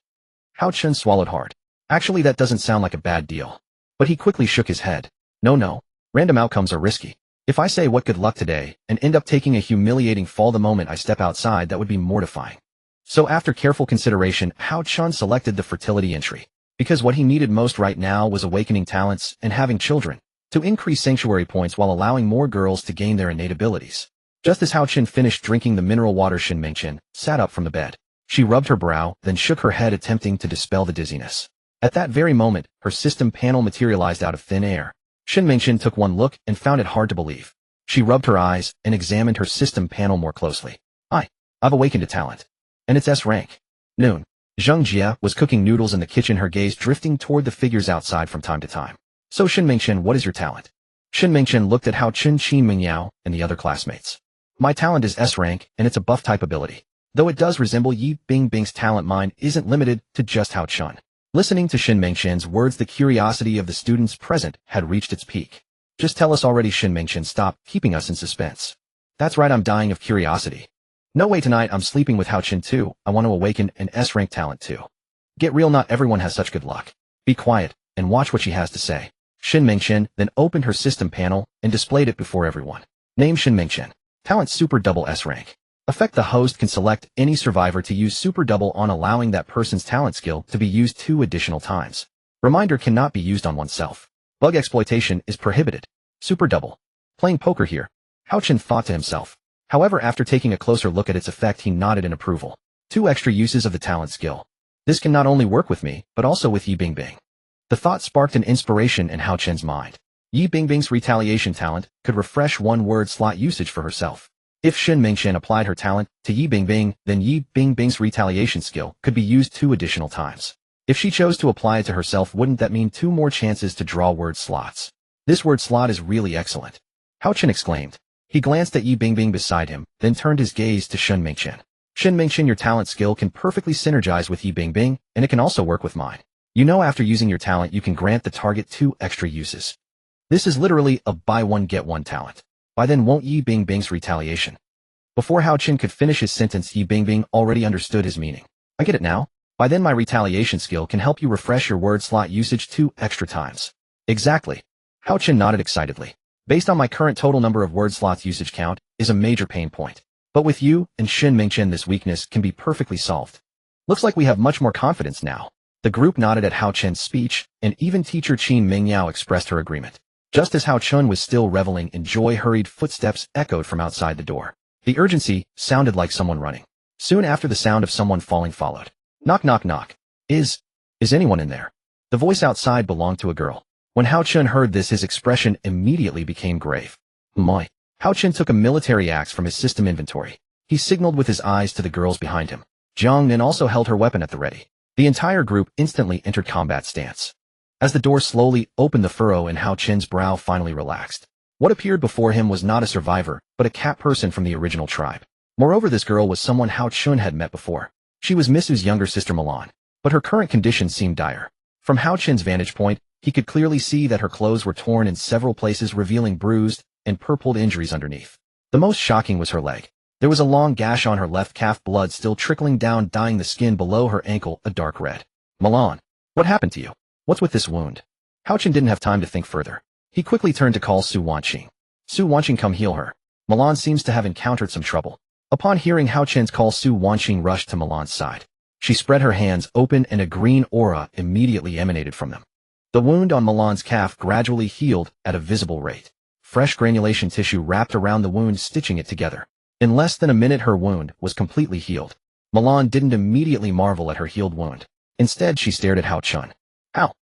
Hao Chen swallowed hard. Actually, that doesn't sound like a bad deal. But he quickly shook his head. No. Random outcomes are risky. If I say what good luck today, and end up taking a humiliating fall the moment I step outside, that would be mortifying. So after careful consideration, Hao Chen selected the fertility entry. Because what he needed most right now was awakening talents and having children, to increase sanctuary points while allowing more girls to gain their innate abilities. Just as Hao Chen finished drinking the mineral water, Shin Mingchen sat up from the bed. She rubbed her brow, then shook her head, attempting to dispel the dizziness. At that very moment, her system panel materialized out of thin air. Shin Mingchen took one look and found it hard to believe. She rubbed her eyes and examined her system panel more closely. I've awakened a talent. And it's S-rank. Noon. Zheng Jia was cooking noodles in the kitchen, her gaze drifting toward the figures outside from time to time. So Shin Mingchen, what is your talent? Shin Mingchen looked at Hao Chen, Qin Mingyao, and the other classmates. My talent is S-rank, and it's a buff type ability. Though it does resemble Yi Bingbing's talent, mine isn't limited to just Hao Chen. Listening to Shin Mingchen's words, the curiosity of the students present had reached its peak. Just tell us already, Shin Mingchen, stop keeping us in suspense. That's right, I'm dying of curiosity. No way, tonight I'm sleeping with Hao Chen too. I want to awaken an S-rank talent too. Get real, not everyone has such good luck. Be quiet and watch what she has to say. Shin Mingchen then opened her system panel and displayed it before everyone. Name Shin Mingchen. Talent Super Double S-rank. Effect: the host can select any survivor to use Super Double on, allowing that person's talent skill to be used 2 additional times. Reminder: cannot be used on oneself. Bug exploitation is prohibited. Super Double. Playing poker here. Hao Chen thought to himself. However, after taking a closer look at its effect, he nodded in approval. 2 extra uses of the talent skill. This can not only work with me, but also with Yi Bingbing. The thought sparked an inspiration in Hao Chen's mind. Yi Bingbing's retaliation talent could refresh 1-word slot usage for herself. If Shen Mingchen applied her talent to Yi Bingbing, then Yi Bingbing's retaliation skill could be used 2 additional times. If she chose to apply it to herself, wouldn't that mean 2 more chances to draw word slots? This word slot is really excellent. Hao Chen exclaimed. He glanced at Yi Bingbing beside him, then turned his gaze to Shen Mingchen. Shen Mingchen, your talent skill can perfectly synergize with Yi Bingbing, and it can also work with mine. You know, after using your talent, you can grant the target 2 extra uses. This is literally a buy one get one talent. By then won't Yi Bingbing's retaliation. Before Hao Chen could finish his sentence, Yi Bingbing already understood his meaning. I get it now. By then my retaliation skill can help you refresh your word slot usage 2 extra times. Exactly. Hao Chen nodded excitedly. Based on my current total number of word slots, usage count is a major pain point. But with you and Shen Mingchen, this weakness can be perfectly solved. Looks like we have much more confidence now. The group nodded at Hao Chen's speech, and even teacher Qin Mingyao expressed her agreement. Just as Hao Chen was still reveling in joy, hurried footsteps echoed from outside the door. The urgency sounded like someone running. Soon after, the sound of someone falling followed. Knock, knock, knock. Is anyone in there? The voice outside belonged to a girl. When Hao Chen heard this, his expression immediately became grave. My. Hao Chen took a military axe from his system inventory. He signaled with his eyes to the girls behind him. Jiang Nin also held her weapon at the ready. The entire group instantly entered combat stance. As the door slowly opened, the furrow in Hao Chen's brow finally relaxed. What appeared before him was not a survivor, but a cat person from the original tribe. Moreover, this girl was someone Hao Chen had met before. She was Misu's younger sister Milan, but her current condition seemed dire. From Hao Chen's vantage point, he could clearly see that her clothes were torn in several places, revealing bruised and purpled injuries underneath. The most shocking was her leg. There was a long gash on her left calf, blood still trickling down, dyeing the skin below her ankle a dark red. Milan, what happened to you? What's with this wound? Hao Chen didn't have time to think further. He quickly turned to call Su Wanqing. Su Wanqing, come heal her. Milan seems to have encountered some trouble. Upon hearing Hao Chen's call, Su Wanqing rushed to Milan's side. She spread her hands open and a green aura immediately emanated from them. The wound on Milan's calf gradually healed at a visible rate. Fresh granulation tissue wrapped around the wound, stitching it together. In less than a minute, her wound was completely healed. Milan didn't immediately marvel at her healed wound. Instead, she stared at Hao Chen.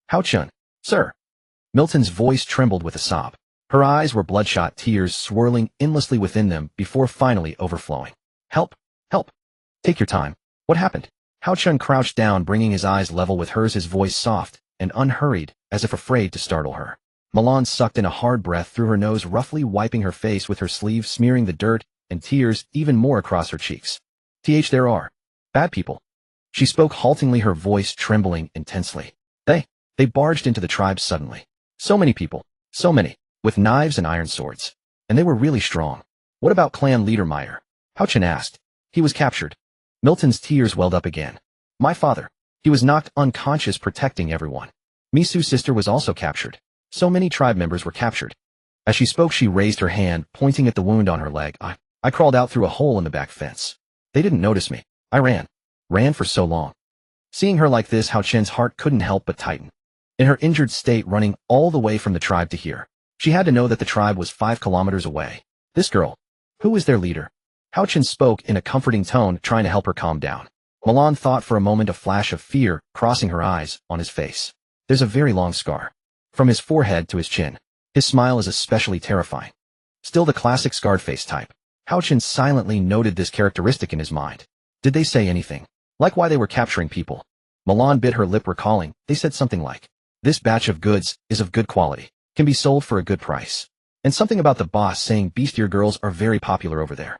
Hao Chen, sir. Milton's voice trembled with a sob. Her eyes were bloodshot, tears swirling endlessly within them before finally overflowing. Help! Help! Take your time. What happened? Hao Chen crouched down, bringing his eyes level with hers, his voice soft and unhurried, as if afraid to startle her. Milan sucked in a hard breath through her nose, roughly wiping her face with her sleeve, smearing the dirt and tears even more across her cheeks. There are bad people. She spoke haltingly, her voice trembling intensely. They barged into the tribe suddenly. So many people. So many. With knives and iron swords. And they were really strong. What about clan leader Meyer? Hao Chen asked. He was captured. Milton's tears welled up again. My father. He was knocked unconscious protecting everyone. Misu's sister was also captured. So many tribe members were captured. As she spoke, she raised her hand, pointing at the wound on her leg. I crawled out through a hole in the back fence. They didn't notice me. I ran for so long. Seeing her like this, Hao Chen's heart couldn't help but tighten. In her injured state, running all the way from the tribe to here, she had to know that the tribe was 5 kilometers away. This girl. Who is their leader? Hao Chen spoke in a comforting tone, trying to help her calm down. Milan thought for a moment, a flash of fear crossing her eyes on his face. There's a very long scar. From his forehead to his chin. His smile is especially terrifying. Still the classic scarred face type. Hao Chen silently noted this characteristic in his mind. Did they say anything? Like why they were capturing people? Milan bit her lip, recalling. They said something like, this batch of goods is of good quality, can be sold for a good price. And something about the boss saying bestier girls are very popular over there.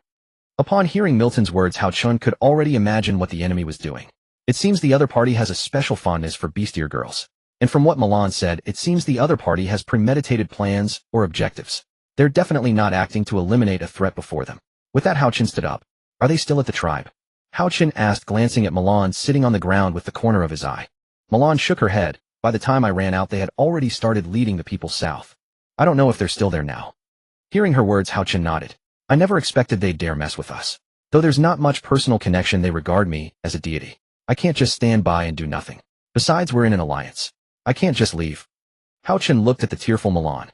Upon hearing Milton's words, Hao Chen could already imagine what the enemy was doing. It seems the other party has a special fondness for bestier girls. And from what Milan said, it seems the other party has premeditated plans or objectives. They're definitely not acting to eliminate a threat before them. With that, Hao Chen stood up. Are they still at the tribe? Hao Chen asked, glancing at Milan sitting on the ground with the corner of his eye. Milan shook her head. By the time I ran out, they had already started leading the people south. I don't know if they're still there now. Hearing her words, Hao Chen nodded. I never expected they'd dare mess with us. Though there's not much personal connection, they regard me as a deity. I can't just stand by and do nothing. Besides, we're in an alliance. I can't just leave. Hao Chen looked at the tearful Milan.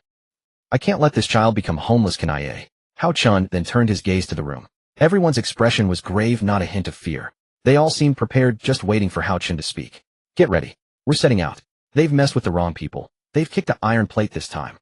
I can't let this child become homeless, can I? Hao Chun then turned his gaze to the room. Everyone's expression was grave, not a hint of fear. They all seemed prepared, just waiting for Hao Chun to speak. Get ready. We're setting out. They've messed with the wrong people. They've kicked the iron plate this time.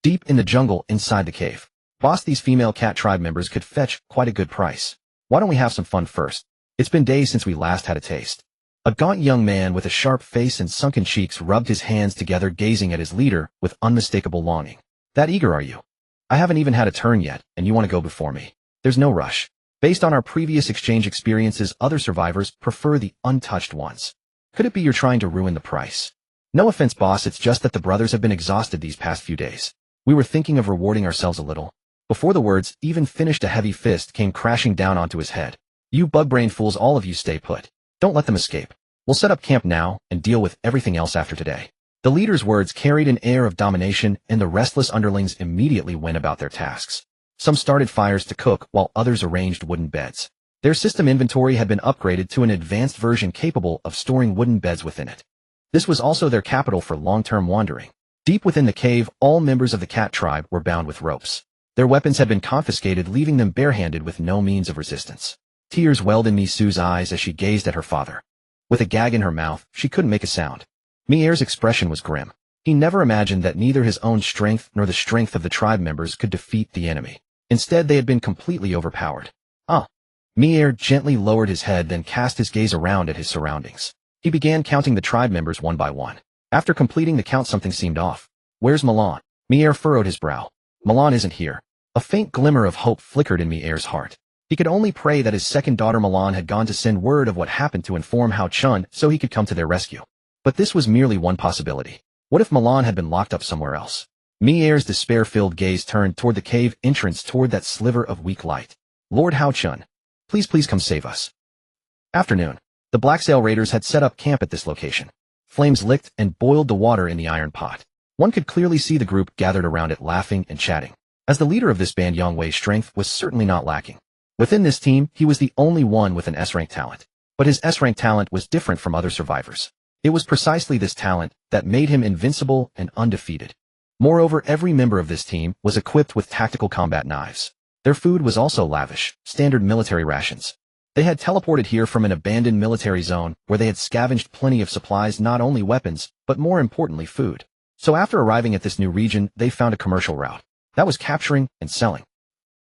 Deep in the jungle inside the cave. Boss, these female cat tribe members could fetch quite a good price. Why don't we have some fun first? It's been days since we last had a taste. A gaunt young man with a sharp face and sunken cheeks rubbed his hands together, gazing at his leader with unmistakable longing. That eager are you? I haven't even had a turn yet, and you want to go before me. There's no rush. Based on our previous exchange experiences, other survivors prefer the untouched ones. Could it be you're trying to ruin the price? No offense, boss, it's just that the brothers have been exhausted these past few days. We were thinking of rewarding ourselves a little. Before the words even finished, a heavy fist came crashing down onto his head. You bug-brained fools, all of you stay put. Don't let them escape. We'll set up camp now and deal with everything else after today. The leader's words carried an air of domination, and the restless underlings immediately went about their tasks. Some started fires to cook, while others arranged wooden beds. Their system inventory had been upgraded to an advanced version capable of storing wooden beds within it. This was also their capital for long-term wandering. Deep within the cave, all members of the cat tribe were bound with ropes. Their weapons had been confiscated, leaving them barehanded with no means of resistance. Tears welled in Misu's eyes as she gazed at her father. With a gag in her mouth, she couldn't make a sound. Mier's expression was grim. He never imagined that neither his own strength nor the strength of the tribe members could defeat the enemy. Instead, they had been completely overpowered. Mier gently lowered his head, then cast his gaze around at his surroundings. He began counting the tribe members one by one. After completing the count, something seemed off. Where's Milan? Mier furrowed his brow. Milan isn't here. A faint glimmer of hope flickered in Mier's heart. He could only pray that his second daughter Milan had gone to send word of what happened to inform Hao Chun so he could come to their rescue. But this was merely one possibility. What if Milan had been locked up somewhere else? Mier's despair-filled gaze turned toward the cave entrance, toward that sliver of weak light. Lord Hao Chun, please come save us. Afternoon. The Black Sail Raiders had set up camp at this location. Flames licked and boiled the water in the iron pot. One could clearly see the group gathered around it, laughing and chatting. As the leader of this band, Yang Wei's strength was certainly not lacking. Within this team, he was the only one with an S-rank talent. But his S-rank talent was different from other survivors. It was precisely this talent that made him invincible and undefeated. Moreover, every member of this team was equipped with tactical combat knives. Their food was also lavish, standard military rations. They had teleported here from an abandoned military zone where they had scavenged plenty of supplies, not only weapons, but more importantly food. So after arriving at this new region, they found a commercial route. That was capturing and selling.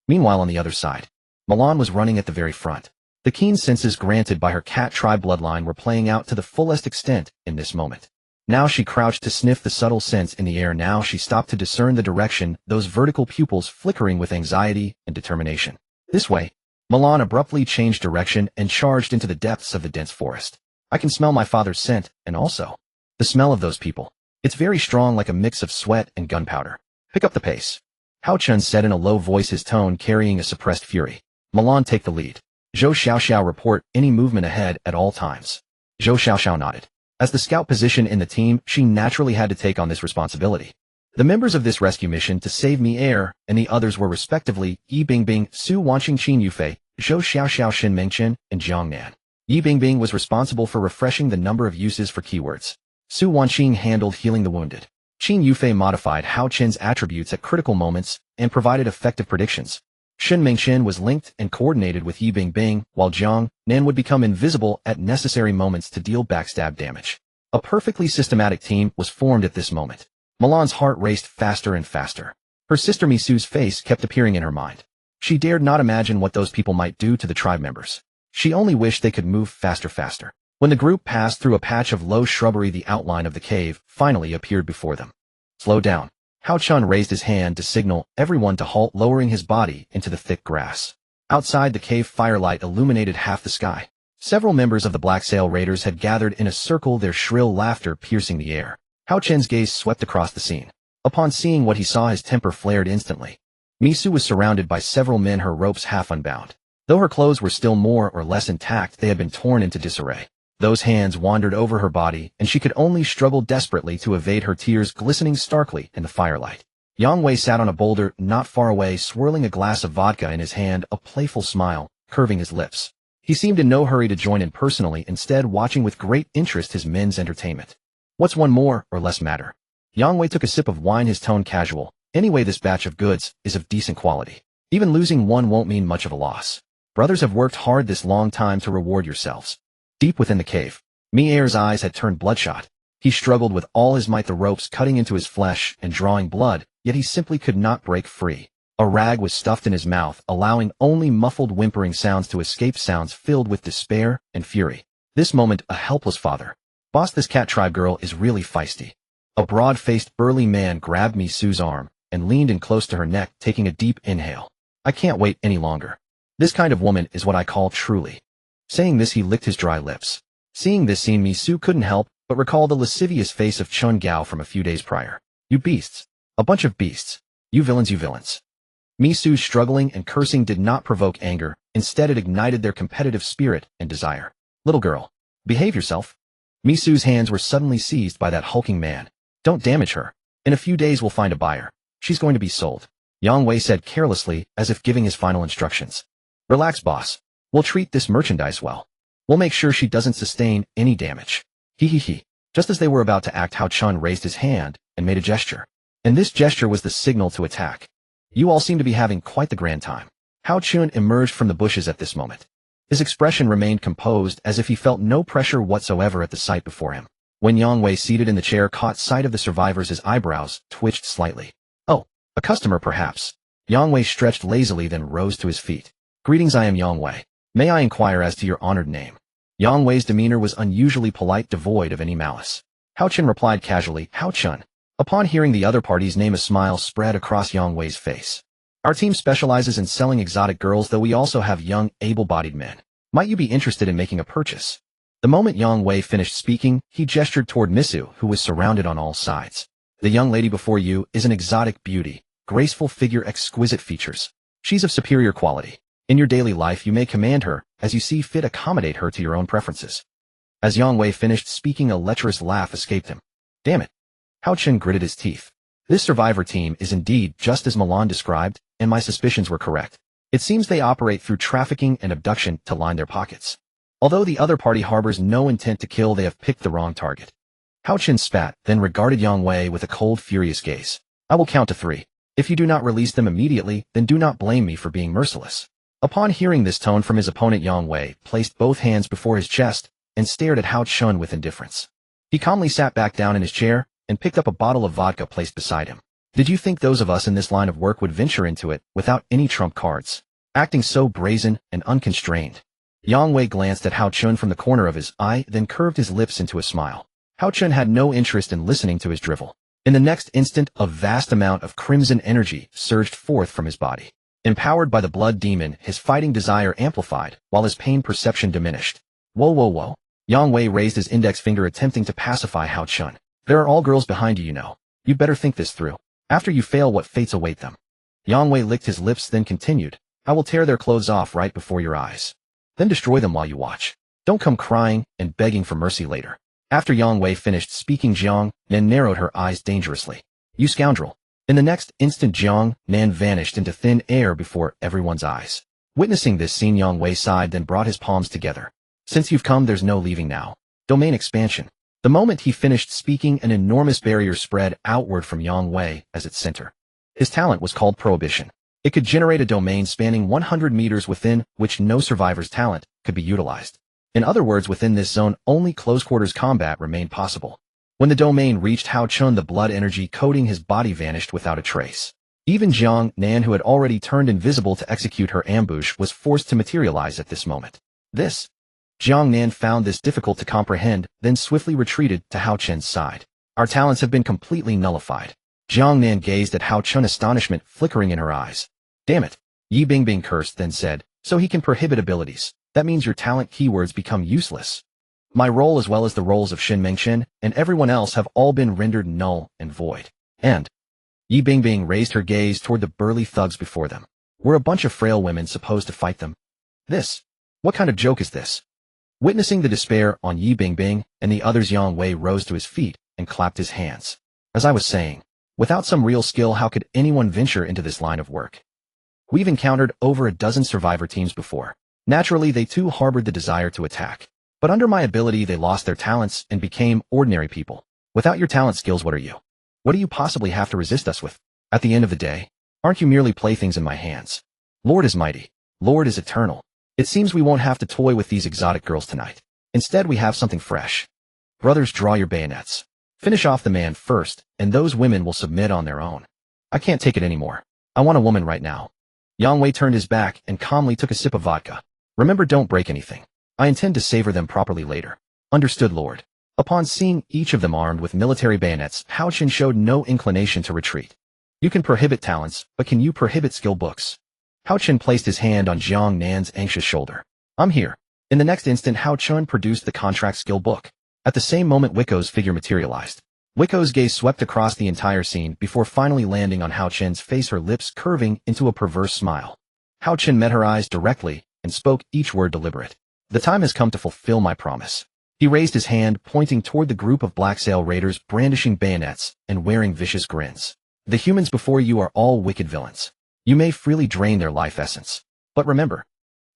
Meanwhile, on the other side, Milan was running at the very front. The keen senses granted by her cat tribe bloodline were playing out to the fullest extent in this moment. Now she crouched to sniff the subtle scents in the air. Now she stopped to discern the direction, those vertical pupils flickering with anxiety and determination. This way. Milan abruptly changed direction and charged into the depths of the dense forest. I can smell my father's scent, and also the smell of those people. It's very strong, like a mix of sweat and gunpowder. Pick up the pace. Hao Chun said in a low voice, his tone carrying a suppressed fury. Milan, take the lead. Zhou Xiaoxiao, report any movement ahead at all times. Zhou Xiaoxiao nodded. As the scout position in the team, she naturally had to take on this responsibility. The members of this rescue mission to save Mier and the others were respectively Yi Bingbing, Su Wanqing, Qin Yufei, Zhou Xiaoxiao, Shin Mengchen, and Jiang Nan. Yi Bingbing was responsible for refreshing the number of uses for keywords. Su Wanqing handled healing the wounded. Qin Yufei modified Hao Chen's attributes at critical moments and provided effective predictions. Shin Mengchen was linked and coordinated with Yi Bingbing, while Jiang Nan would become invisible at necessary moments to deal backstab damage. A perfectly systematic team was formed at this moment. Milan's heart raced faster and faster. Her sister Misu's face kept appearing in her mind. She dared not imagine what those people might do to the tribe members. She only wished they could move faster. When the group passed through a patch of low shrubbery, the outline of the cave finally appeared before them. Slow down. Hao Chun raised his hand to signal everyone to halt, lowering his body into the thick grass. Outside, the cave firelight illuminated half the sky. Several members of the Black Sail Raiders had gathered in a circle, their shrill laughter piercing the air. Hao Chun's gaze swept across the scene. Upon seeing what he saw, his temper flared instantly. Misu was surrounded by several men, her ropes half unbound. Though her clothes were still more or less intact, they had been torn into disarray. Those hands wandered over her body, and she could only struggle desperately to evade her tears glistening starkly in the firelight. Yang Wei sat on a boulder not far away, swirling a glass of vodka in his hand, a playful smile curving his lips. He seemed in no hurry to join in personally, instead watching with great interest his men's entertainment. What's one more or less matter? Yang Wei took a sip of wine, his tone casual. Anyway, this batch of goods is of decent quality. Even losing one won't mean much of a loss. Brothers have worked hard this long time to reward yourselves. Deep within the cave, Mier's eyes had turned bloodshot. He struggled with all his might, the ropes cutting into his flesh and drawing blood, yet he simply could not break free. A rag was stuffed in his mouth, allowing only muffled whimpering sounds to escape, sounds filled with despair and fury. This moment, a helpless father. Boss, this cat tribe girl is really feisty. A broad-faced, burly man grabbed Misu's arm and leaned in close to her neck, taking a deep inhale. I can't wait any longer. This kind of woman is what I call truly. Saying this, he licked his dry lips. Seeing this scene, Misu couldn't help but recall the lascivious face of Chun Gao from a few days prior. You beasts. A bunch of beasts. You villains, you villains. Misu's struggling and cursing did not provoke anger. Instead, it ignited their competitive spirit and desire. Little girl, behave yourself. Misu's hands were suddenly seized by that hulking man. Don't damage her. In a few days we'll find a buyer. She's going to be sold. Yang Wei said carelessly, as if giving his final instructions. Relax, boss. We'll treat this merchandise well. We'll make sure she doesn't sustain any damage. He. Just as they were about to act, Hao Chun raised his hand and made a gesture. And this gesture was the signal to attack. You all seem to be having quite the grand time. Hao Chun emerged from the bushes at this moment. His expression remained composed, as if he felt no pressure whatsoever at the sight before him. When Yang Wei, seated in the chair, caught sight of the survivors, his eyebrows twitched slightly. Oh, a customer perhaps. Yang Wei stretched lazily, then rose to his feet. Greetings, I am Yang Wei. May I inquire as to your honored name? Yang Wei's demeanor was unusually polite, devoid of any malice. Hao Chun replied casually, Hao Chun. Upon hearing the other party's name, a smile spread across Yang Wei's face. Our team specializes in selling exotic girls, though we also have young, able-bodied men. Might you be interested in making a purchase? The moment Yang Wei finished speaking, he gestured toward Misu, who was surrounded on all sides. The young lady before you is an exotic beauty, graceful figure, exquisite features. She's of superior quality. In your daily life, you may command her, as you see fit, accommodate her to your own preferences. As Yang Wei finished speaking, a lecherous laugh escaped him. Damn it. Hao Chun gritted his teeth. This survivor team is indeed just as Milan described, and my suspicions were correct. It seems they operate through trafficking and abduction to line their pockets. Although the other party harbors no intent to kill, they have picked the wrong target. Hao Chun spat, then regarded Yang Wei with a cold, furious gaze. I will count to 3. If you do not release them immediately, then do not blame me for being merciless. Upon hearing this tone from his opponent, Yang Wei placed both hands before his chest and stared at Hao Chun with indifference. He calmly sat back down in his chair and picked up a bottle of vodka placed beside him. Did you think those of us in this line of work would venture into it without any trump cards? Acting so brazen and unconstrained. Yang Wei glanced at Hao Chun from the corner of his eye, then curved his lips into a smile. Hao Chun had no interest in listening to his drivel. In the next instant, a vast amount of crimson energy surged forth from his body. Empowered by the blood demon, his fighting desire amplified, while his pain perception diminished. Whoa. Yang Wei raised his index finger, attempting to pacify Hao Chun. There are all girls behind you, you know. You'd better think this through. After you fail, what fates await them? Yang Wei licked his lips, then continued. I will tear their clothes off right before your eyes. Then destroy them while you watch. Don't come crying and begging for mercy later. After Yang Wei finished speaking, Jiang Nan narrowed her eyes dangerously. You scoundrel. In the next instant, Jiang Nan vanished into thin air before everyone's eyes. Witnessing this scene, Yang Wei sighed, then brought his palms together. Since you've come, there's no leaving now. Domain expansion. The moment he finished speaking, an enormous barrier spread outward from Yang Wei as its center. His talent was called Prohibition. It could generate a domain spanning 100 meters within which no survivor's talent could be utilized. In other words, within this zone, only close-quarters combat remained possible. When the domain reached Hao Chun, the blood energy coating his body vanished without a trace. Even Jiang Nan, who had already turned invisible to execute her ambush, was forced to materialize at this moment. Jiang Nan found this difficult to comprehend, then swiftly retreated to Hao Chun's side. Our talents have been completely nullified. Jiang Nan gazed at Hao Chun, astonishment flickering in her eyes. Damn it. Yi Bingbing cursed, then said, so he can prohibit abilities. That means your talent keywords become useless. My role, as well as the roles of Shin Mengchen and everyone else, have all been rendered null and void. And Yi Bingbing raised her gaze toward the burly thugs before them. We're a bunch of frail women supposed to fight them. What kind of joke is this? Witnessing the despair on Yi Bingbing and the others, Yang Wei rose to his feet and clapped his hands. As I was saying, without some real skill, how could anyone venture into this line of work? We've encountered over a dozen survivor teams before. Naturally, they too harbored the desire to attack. But under my ability, they lost their talents and became ordinary people. Without your talent skills, what are you? What do you possibly have to resist us with? At the end of the day, aren't you merely playthings in my hands? Lord is mighty. Lord is eternal. It seems we won't have to toy with these exotic girls tonight. Instead, we have something fresh. Brothers, draw your bayonets. Finish off the man first, and those women will submit on their own. I can't take it anymore. I want a woman right now. Yang Wei turned his back and calmly took a sip of vodka. Remember, don't break anything. I intend to savor them properly later. Understood, Lord. Upon seeing each of them armed with military bayonets, Hao Chen showed no inclination to retreat. You can prohibit talents, but can you prohibit skill books? Hao Chen placed his hand on Jiang Nan's anxious shoulder. I'm here. In the next instant, Hao Chen produced the contract skill book. At the same moment, Wiko's figure materialized. Wiko's gaze swept across the entire scene before finally landing on Hao Chen's face, her lips curving into a perverse smile. Hao Chen met her eyes directly and spoke, each word deliberate. The time has come to fulfill my promise. He raised his hand, pointing toward the group of Black Sail raiders brandishing bayonets and wearing vicious grins. The humans before you are all wicked villains. You may freely drain their life essence. But remember,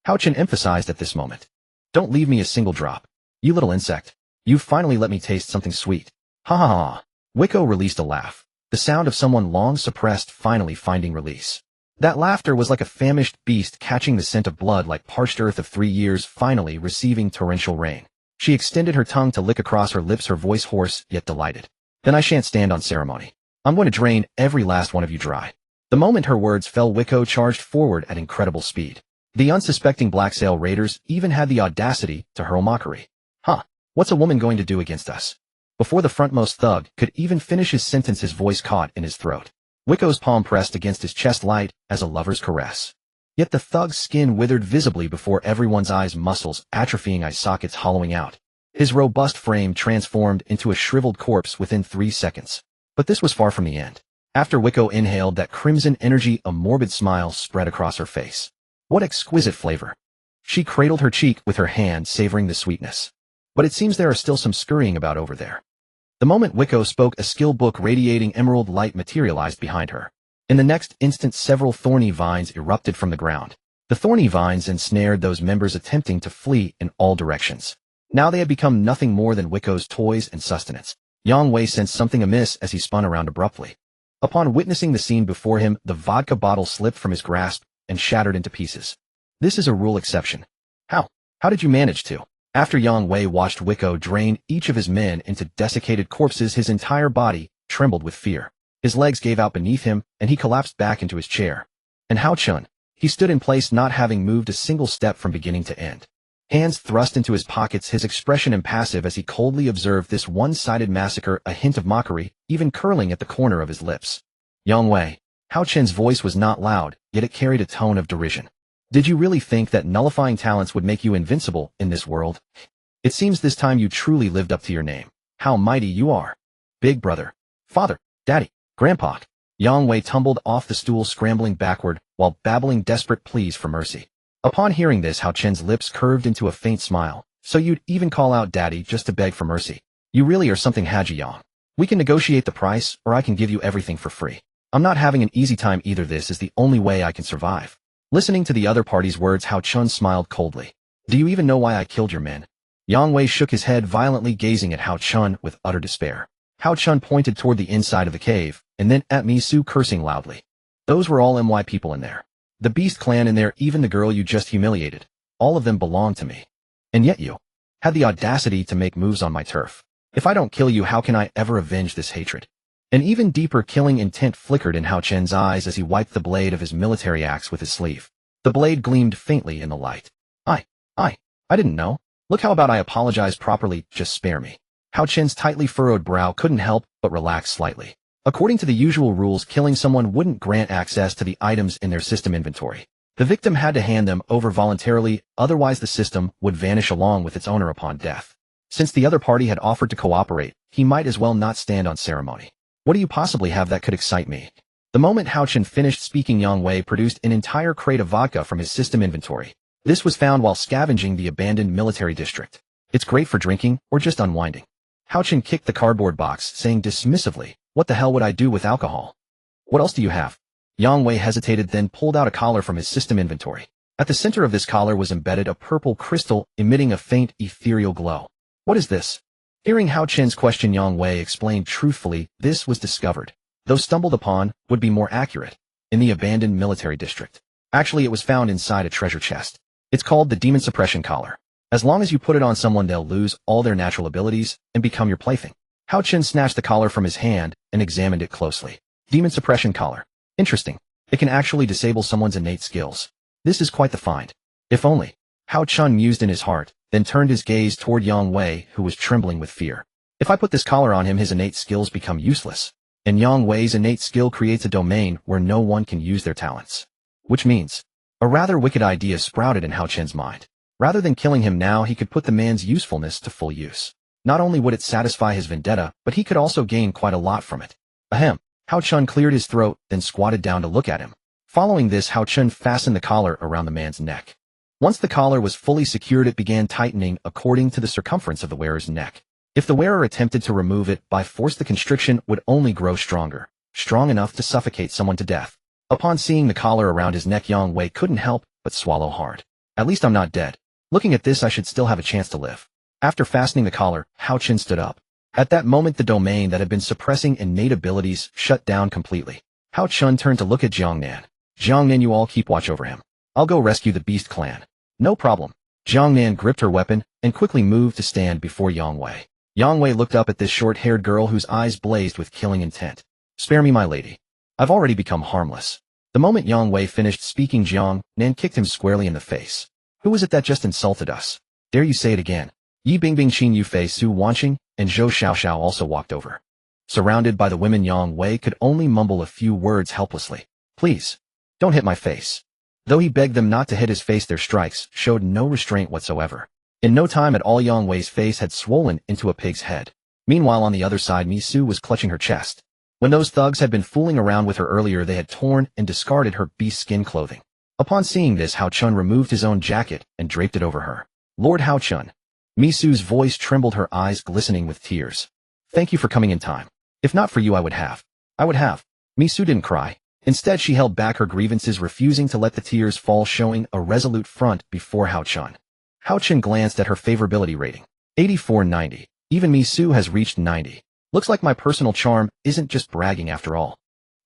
Hao Chen emphasized at this moment, don't leave me a single drop. You little insect. You've finally let me taste something sweet. Ha ha ha. Wiko released a laugh, the sound of someone long suppressed finally finding release. That laughter was like a famished beast catching the scent of blood, like parched earth of 3 years finally receiving torrential rain. She extended her tongue to lick across her lips, her voice hoarse yet delighted. Then I shan't stand on ceremony. I'm going to drain every last one of you dry. The moment her words fell, Wiko charged forward at incredible speed. The unsuspecting Black Sail raiders even had the audacity to hurl mockery. Huh, what's a woman going to do against us? Before the frontmost thug could even finish his sentence, his voice caught in his throat. Wiko's palm pressed against his chest, light as a lover's caress. Yet the thug's skin withered visibly before everyone's eyes, muscles atrophying, eye sockets hollowing out. His robust frame transformed into a shriveled corpse within 3 seconds. But this was far from the end. After Wiko inhaled that crimson energy, a morbid smile spread across her face. What exquisite flavor! She cradled her cheek with her hand, savoring the sweetness. But it seems there are still some scurrying about over there. The moment Wiko spoke, a skill book radiating emerald light materialized behind her. In the next instant, several thorny vines erupted from the ground. The thorny vines ensnared those members attempting to flee in all directions. Now they had become nothing more than Wiko's toys and sustenance. Yang Wei sensed something amiss as he spun around abruptly. Upon witnessing the scene before him, the vodka bottle slipped from his grasp and shattered into pieces. This is a rule exception. How did you manage to? After Yang Wei watched Wiko drain each of his men into desiccated corpses, his entire body trembled with fear. His legs gave out beneath him, and he collapsed back into his chair. And Hao Chen? He stood in place, not having moved a single step from beginning to end. Hands thrust into his pockets, his expression impassive as he coldly observed this one-sided massacre, a hint of mockery even curling at the corner of his lips. Yang Wei. Hao Chen's voice was not loud, yet it carried a tone of derision. Did you really think that nullifying talents would make you invincible in this world? It seems this time you truly lived up to your name. How mighty you are. Big brother. Father. Daddy. Grandpa. Yang Wei tumbled off the stool, scrambling backward, while babbling desperate pleas for mercy. Upon hearing this, Hao Chen's lips curved into a faint smile. So you'd even call out daddy just to beg for mercy. You really are something, Haji Yang. We can negotiate the price, or I can give you everything for free. I'm not having an easy time either. This is the only way I can survive. Listening to the other party's words, Hao Chen smiled coldly. Do you even know why I killed your men? Yang Wei shook his head violently, gazing at Hao Chen with utter despair. Hao Chen pointed toward the inside of the cave, and then at Misu, cursing loudly. Those were all my people in there. The Beast Clan in there, even the girl you just humiliated. All of them belong to me. And yet you had the audacity to make moves on my turf. If I don't kill you, how can I ever avenge this hatred? An even deeper killing intent flickered in Hao Chen's eyes as he wiped the blade of his military axe with his sleeve. The blade gleamed faintly in the light. I didn't know. Look, how about I apologize properly, just spare me. Hao Chen's tightly furrowed brow couldn't help but relax slightly. According to the usual rules, killing someone wouldn't grant access to the items in their system inventory. The victim had to hand them over voluntarily, otherwise the system would vanish along with its owner upon death. Since the other party had offered to cooperate, he might as well not stand on ceremony. What do you possibly have that could excite me? The moment Hao Chen finished speaking, Yang Wei produced an entire crate of vodka from his system inventory. This was found while scavenging the abandoned military district. It's great for drinking or just unwinding. Hao Chen kicked the cardboard box, saying dismissively, what the hell would I do with alcohol? What else do you have? Yang Wei hesitated, then pulled out a collar from his system inventory. At the center of this collar was embedded a purple crystal emitting a faint ethereal glow. What is this? Hearing Hao Chen's question, Yang Wei explained truthfully, this was discovered, though stumbled upon, would be more accurate, in the abandoned military district. Actually, it was found inside a treasure chest. It's called the demon suppression collar. As long as you put it on someone, they'll lose all their natural abilities and become your plaything. Hao Chen snatched the collar from his hand and examined it closely. Demon suppression collar. Interesting. It can actually disable someone's innate skills. This is quite the find. If only. Hao Chen mused in his heart, then turned his gaze toward Yang Wei, who was trembling with fear. If I put this collar on him, his innate skills become useless. And Yang Wei's innate skill creates a domain where no one can use their talents. Which means, a rather wicked idea sprouted in Hao Chen's mind. Rather than killing him now, he could put the man's usefulness to full use. Not only would it satisfy his vendetta, but he could also gain quite a lot from it. Ahem. Hao Chen cleared his throat, then squatted down to look at him. Following this, Hao Chen fastened the collar around the man's neck. Once the collar was fully secured, it began tightening according to the circumference of the wearer's neck. If the wearer attempted to remove it by force, the constriction would only grow stronger, strong enough to suffocate someone to death. Upon seeing the collar around his neck, Yang Wei couldn't help but swallow hard. At least I'm not dead. Looking at this, I should still have a chance to live. After fastening the collar, Hao Chen stood up. At that moment, the domain that had been suppressing innate abilities shut down completely. Hao Chen turned to look at Jiang Nan. Jiang Nan, you all keep watch over him. I'll go rescue the Beast Clan. No problem. Jiang Nan gripped her weapon and quickly moved to stand before Yang Wei. Yang Wei looked up at this short-haired girl whose eyes blazed with killing intent. Spare me, my lady. I've already become harmless. The moment Yang Wei finished speaking, Jiang Nan kicked him squarely in the face. Who was it that just insulted us? Dare you say it again? Yi Bingbing, Xin Yufei, Su Wanqing, and Zhou Xiaoxiao also walked over. Surrounded by the women, Yang Wei could only mumble a few words helplessly. Please, don't hit my face. Though he begged them not to hit his face, their strikes showed no restraint whatsoever. In no time at all, Yang Wei's face had swollen into a pig's head. Meanwhile, on the other side, Misu was clutching her chest. When those thugs had been fooling around with her earlier, they had torn and discarded her beast skin clothing. Upon seeing this, Hao Chen removed his own jacket and draped it over her. Lord Hao Chen. Misu's voice trembled, her eyes glistening with tears. Thank you for coming in time. If not for you, I would have. Misu didn't cry. Instead, she held back her grievances, refusing to let the tears fall, showing a resolute front before Hao Chen. Hao Chen glanced at her favorability rating. 84/90. Even Misu has reached 90. Looks like my personal charm isn't just bragging after all.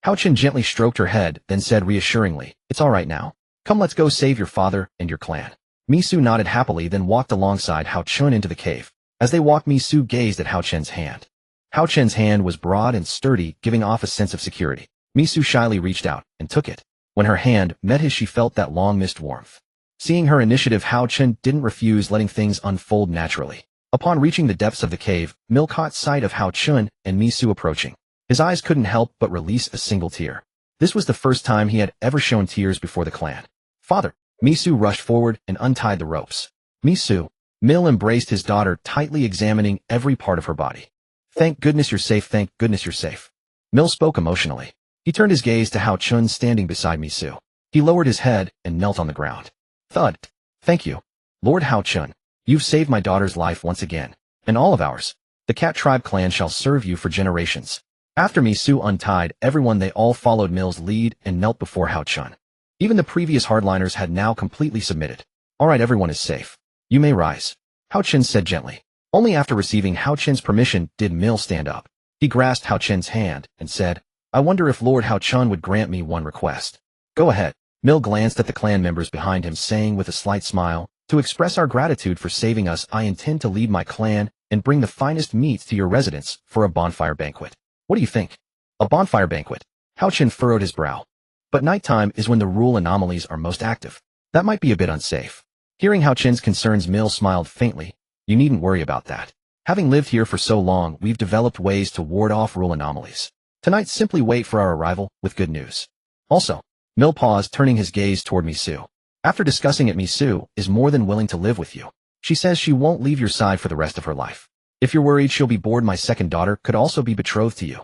Hao Chen gently stroked her head, then said reassuringly, it's all right now. Come, let's go save your father and your clan. Misu nodded happily, then walked alongside Hao Chen into the cave. As they walked, Misu gazed at Hao Chen's hand. Hao Chen's hand was broad and sturdy, giving off a sense of security. Misu shyly reached out and took it. When her hand met his, she felt that long-missed warmth. Seeing her initiative, Hao Chen didn't refuse, letting things unfold naturally. Upon reaching the depths of the cave, Mil caught sight of Hao Chen and Misu approaching. His eyes couldn't help but release a single tear. This was the first time he had ever shown tears before the clan. Father! Misu rushed forward and untied the ropes. Misu! Mil embraced his daughter, tightly examining every part of her body. Thank goodness you're safe, thank goodness you're safe. Mil spoke emotionally. He turned his gaze to Hao Chen standing beside Misu. He lowered his head and knelt on the ground. Thud. Thank you. Lord Hao Chen. You've saved my daughter's life once again. And all of ours. The Cat Tribe clan shall serve you for generations. After Misu untied everyone, they all followed Mil's lead and knelt before Hao Chen. Even the previous hardliners had now completely submitted. All right, everyone is safe. You may rise. Hao Chen said gently. Only after receiving Hao Chen's permission did Mil stand up. He grasped Hao Chen's hand and said, I wonder if Lord Hao Chen would grant me one request. Go ahead. Mil glanced at the clan members behind him, saying with a slight smile, to express our gratitude for saving us, I intend to lead my clan and bring the finest meats to your residence for a bonfire banquet. What do you think? A bonfire banquet? Hao Chen furrowed his brow. But nighttime is when the rule anomalies are most active. That might be a bit unsafe. Hearing Hao Chen's concerns, Mil smiled faintly. You needn't worry about that. Having lived here for so long, we've developed ways to ward off rule anomalies. Tonight, simply wait for our arrival with good news. Also, Mil paused, turning his gaze toward Misu. After discussing it, Misu is more than willing to live with you. She says she won't leave your side for the rest of her life. If you're worried she'll be bored, my second daughter could also be betrothed to you.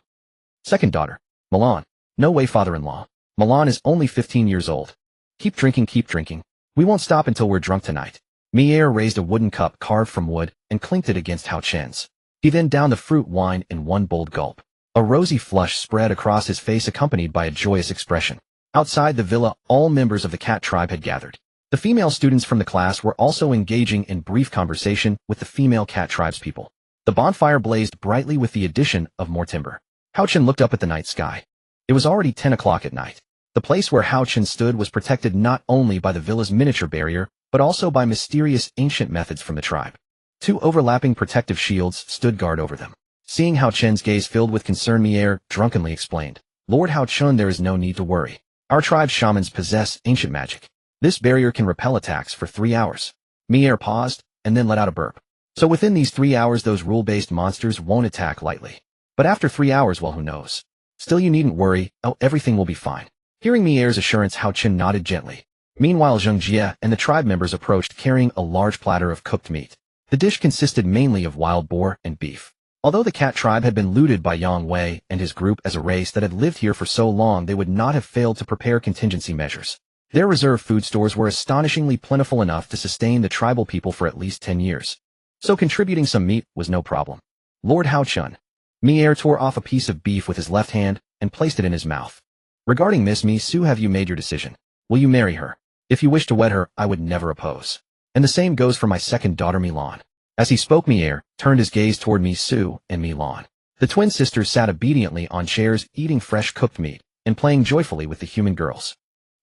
Second daughter? Milan. No way, father-in-law. Milan is only 15 years old. Keep drinking, keep drinking. We won't stop until we're drunk tonight. Mier raised a wooden cup carved from wood and clinked it against Hao Chen's. He then downed the fruit wine in one bold gulp. A rosy flush spread across his face, accompanied by a joyous expression. Outside the villa, all members of the Cat Tribe had gathered. The female students from the class were also engaging in brief conversation with the female Cat Tribe's people. The bonfire blazed brightly with the addition of more timber. Hao Chen looked up at the night sky. It was already 10 o'clock at night. The place where Hao Chen stood was protected not only by the villa's miniature barrier, but also by mysterious ancient methods from the tribe. Two overlapping protective shields stood guard over them. Seeing Hao Chen's gaze filled with concern, Mier drunkenly explained, "Lord Hao Chen, there is no need to worry. Our tribe's shamans possess ancient magic. This barrier can repel attacks for 3 hours." Mier paused, and then let out a burp. "So within these 3 hours those rule-based monsters won't attack lightly. But after 3 hours, well, who knows? Still, you needn't worry. Oh, everything will be fine." Hearing Mier's assurance, Hao Chen nodded gently. Meanwhile, Zheng Jie and the tribe members approached carrying a large platter of cooked meat. The dish consisted mainly of wild boar and beef. Although the cat tribe had been looted by Yang Wei and his group as a race that had lived here for so long, they would not have failed to prepare contingency measures. Their reserve food stores were astonishingly plentiful enough to sustain the tribal people for at least 10 years. So contributing some meat was no problem. "Lord Hao Chen." Mier tore off a piece of beef with his left hand and placed it in his mouth. "Regarding Miss Mi Su, have you made your decision? Will you marry her? If you wish to wed her, I would never oppose. And the same goes for my second daughter Milan." As he spoke, Mier turned his gaze toward Mi Su and Milan. The twin sisters sat obediently on chairs eating fresh cooked meat and playing joyfully with the human girls.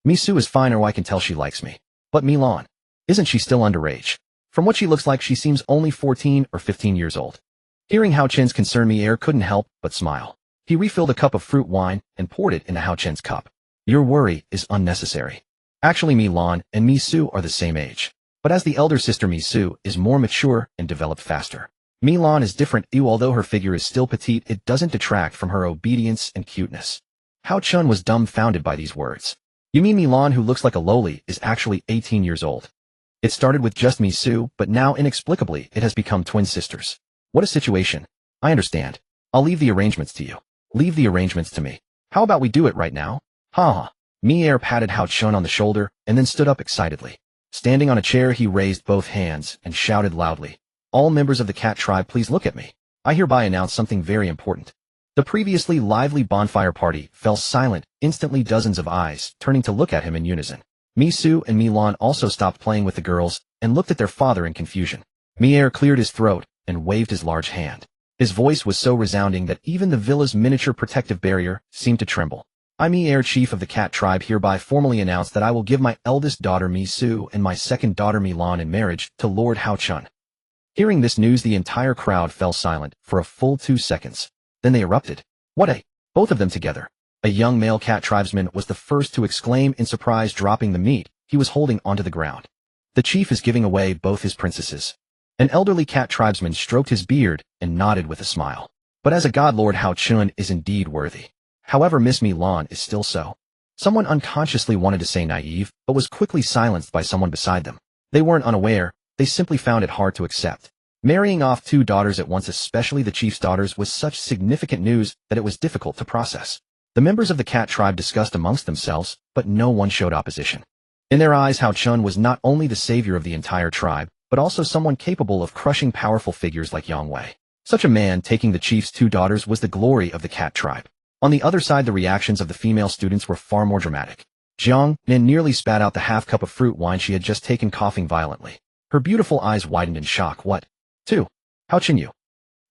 "Mi Su is fine, or I can tell she likes me. But Milan, isn't she still underage? From what she looks like, she seems only 14 or 15 years old." Hearing Hao Chen's concern, Mier couldn't help but smile. He refilled a cup of fruit wine and poured it into Hao Chen's cup. "Your worry is unnecessary. Actually, Milan and Mi Su are the same age. But as the elder sister, Mi Su is more mature and developed faster. Milan is different. Although her figure is still petite, it doesn't detract from her obedience and cuteness." Hao Chen was dumbfounded by these words. "You mean Milan, who looks like a loli, is actually 18 years old? It started with just Mi Su, but now inexplicably it has become twin sisters. What a situation. I understand. I'll leave the arrangements to you." "Leave the arrangements to me. How about we do it right now?" "Ha ha." Mier patted Hao Chen on the shoulder and then stood up excitedly. Standing on a chair, he raised both hands and shouted loudly, "All members of the cat tribe, please look at me. I hereby announce something very important." The previously lively bonfire party fell silent, instantly, dozens of eyes turning to look at him in unison. Mi Su and Milan also stopped playing with the girls and looked at their father in confusion. Mier cleared his throat and waved his large hand. His voice was so resounding that even the villa's miniature protective barrier seemed to tremble. "I, Mier, chief of the cat tribe, hereby formally announce that I will give my eldest daughter Mi Su and my second daughter Milan in marriage to Lord Hao Chen." Hearing this news, the entire crowd fell silent for a full 2 seconds. Then they erupted. "What a—" Both of them together. A young male cat tribesman was the first to exclaim in surprise, dropping the meat he was holding onto the ground. "The chief is giving away both his princesses." An elderly cat tribesman stroked his beard and nodded with a smile. "But as a god, Lord Hao Chen is indeed worthy. However, Miss Milan is still so." Someone unconsciously wanted to say naive, but was quickly silenced by someone beside them. They weren't unaware, they simply found it hard to accept. Marrying off 2 daughters at once, especially the chief's daughters, was such significant news that it was difficult to process. The members of the cat tribe discussed amongst themselves, but no one showed opposition. In their eyes, Hao Chen was not only the savior of the entire tribe, but also someone capable of crushing powerful figures like Yang Wei. Such a man taking the chief's 2 daughters was the glory of the cat tribe. On the other side, the reactions of the female students were far more dramatic. Jiang Nin nearly spat out the half cup of fruit wine she had just taken, coughing violently. Her beautiful eyes widened in shock. "What? 2? Hao Chen, you?"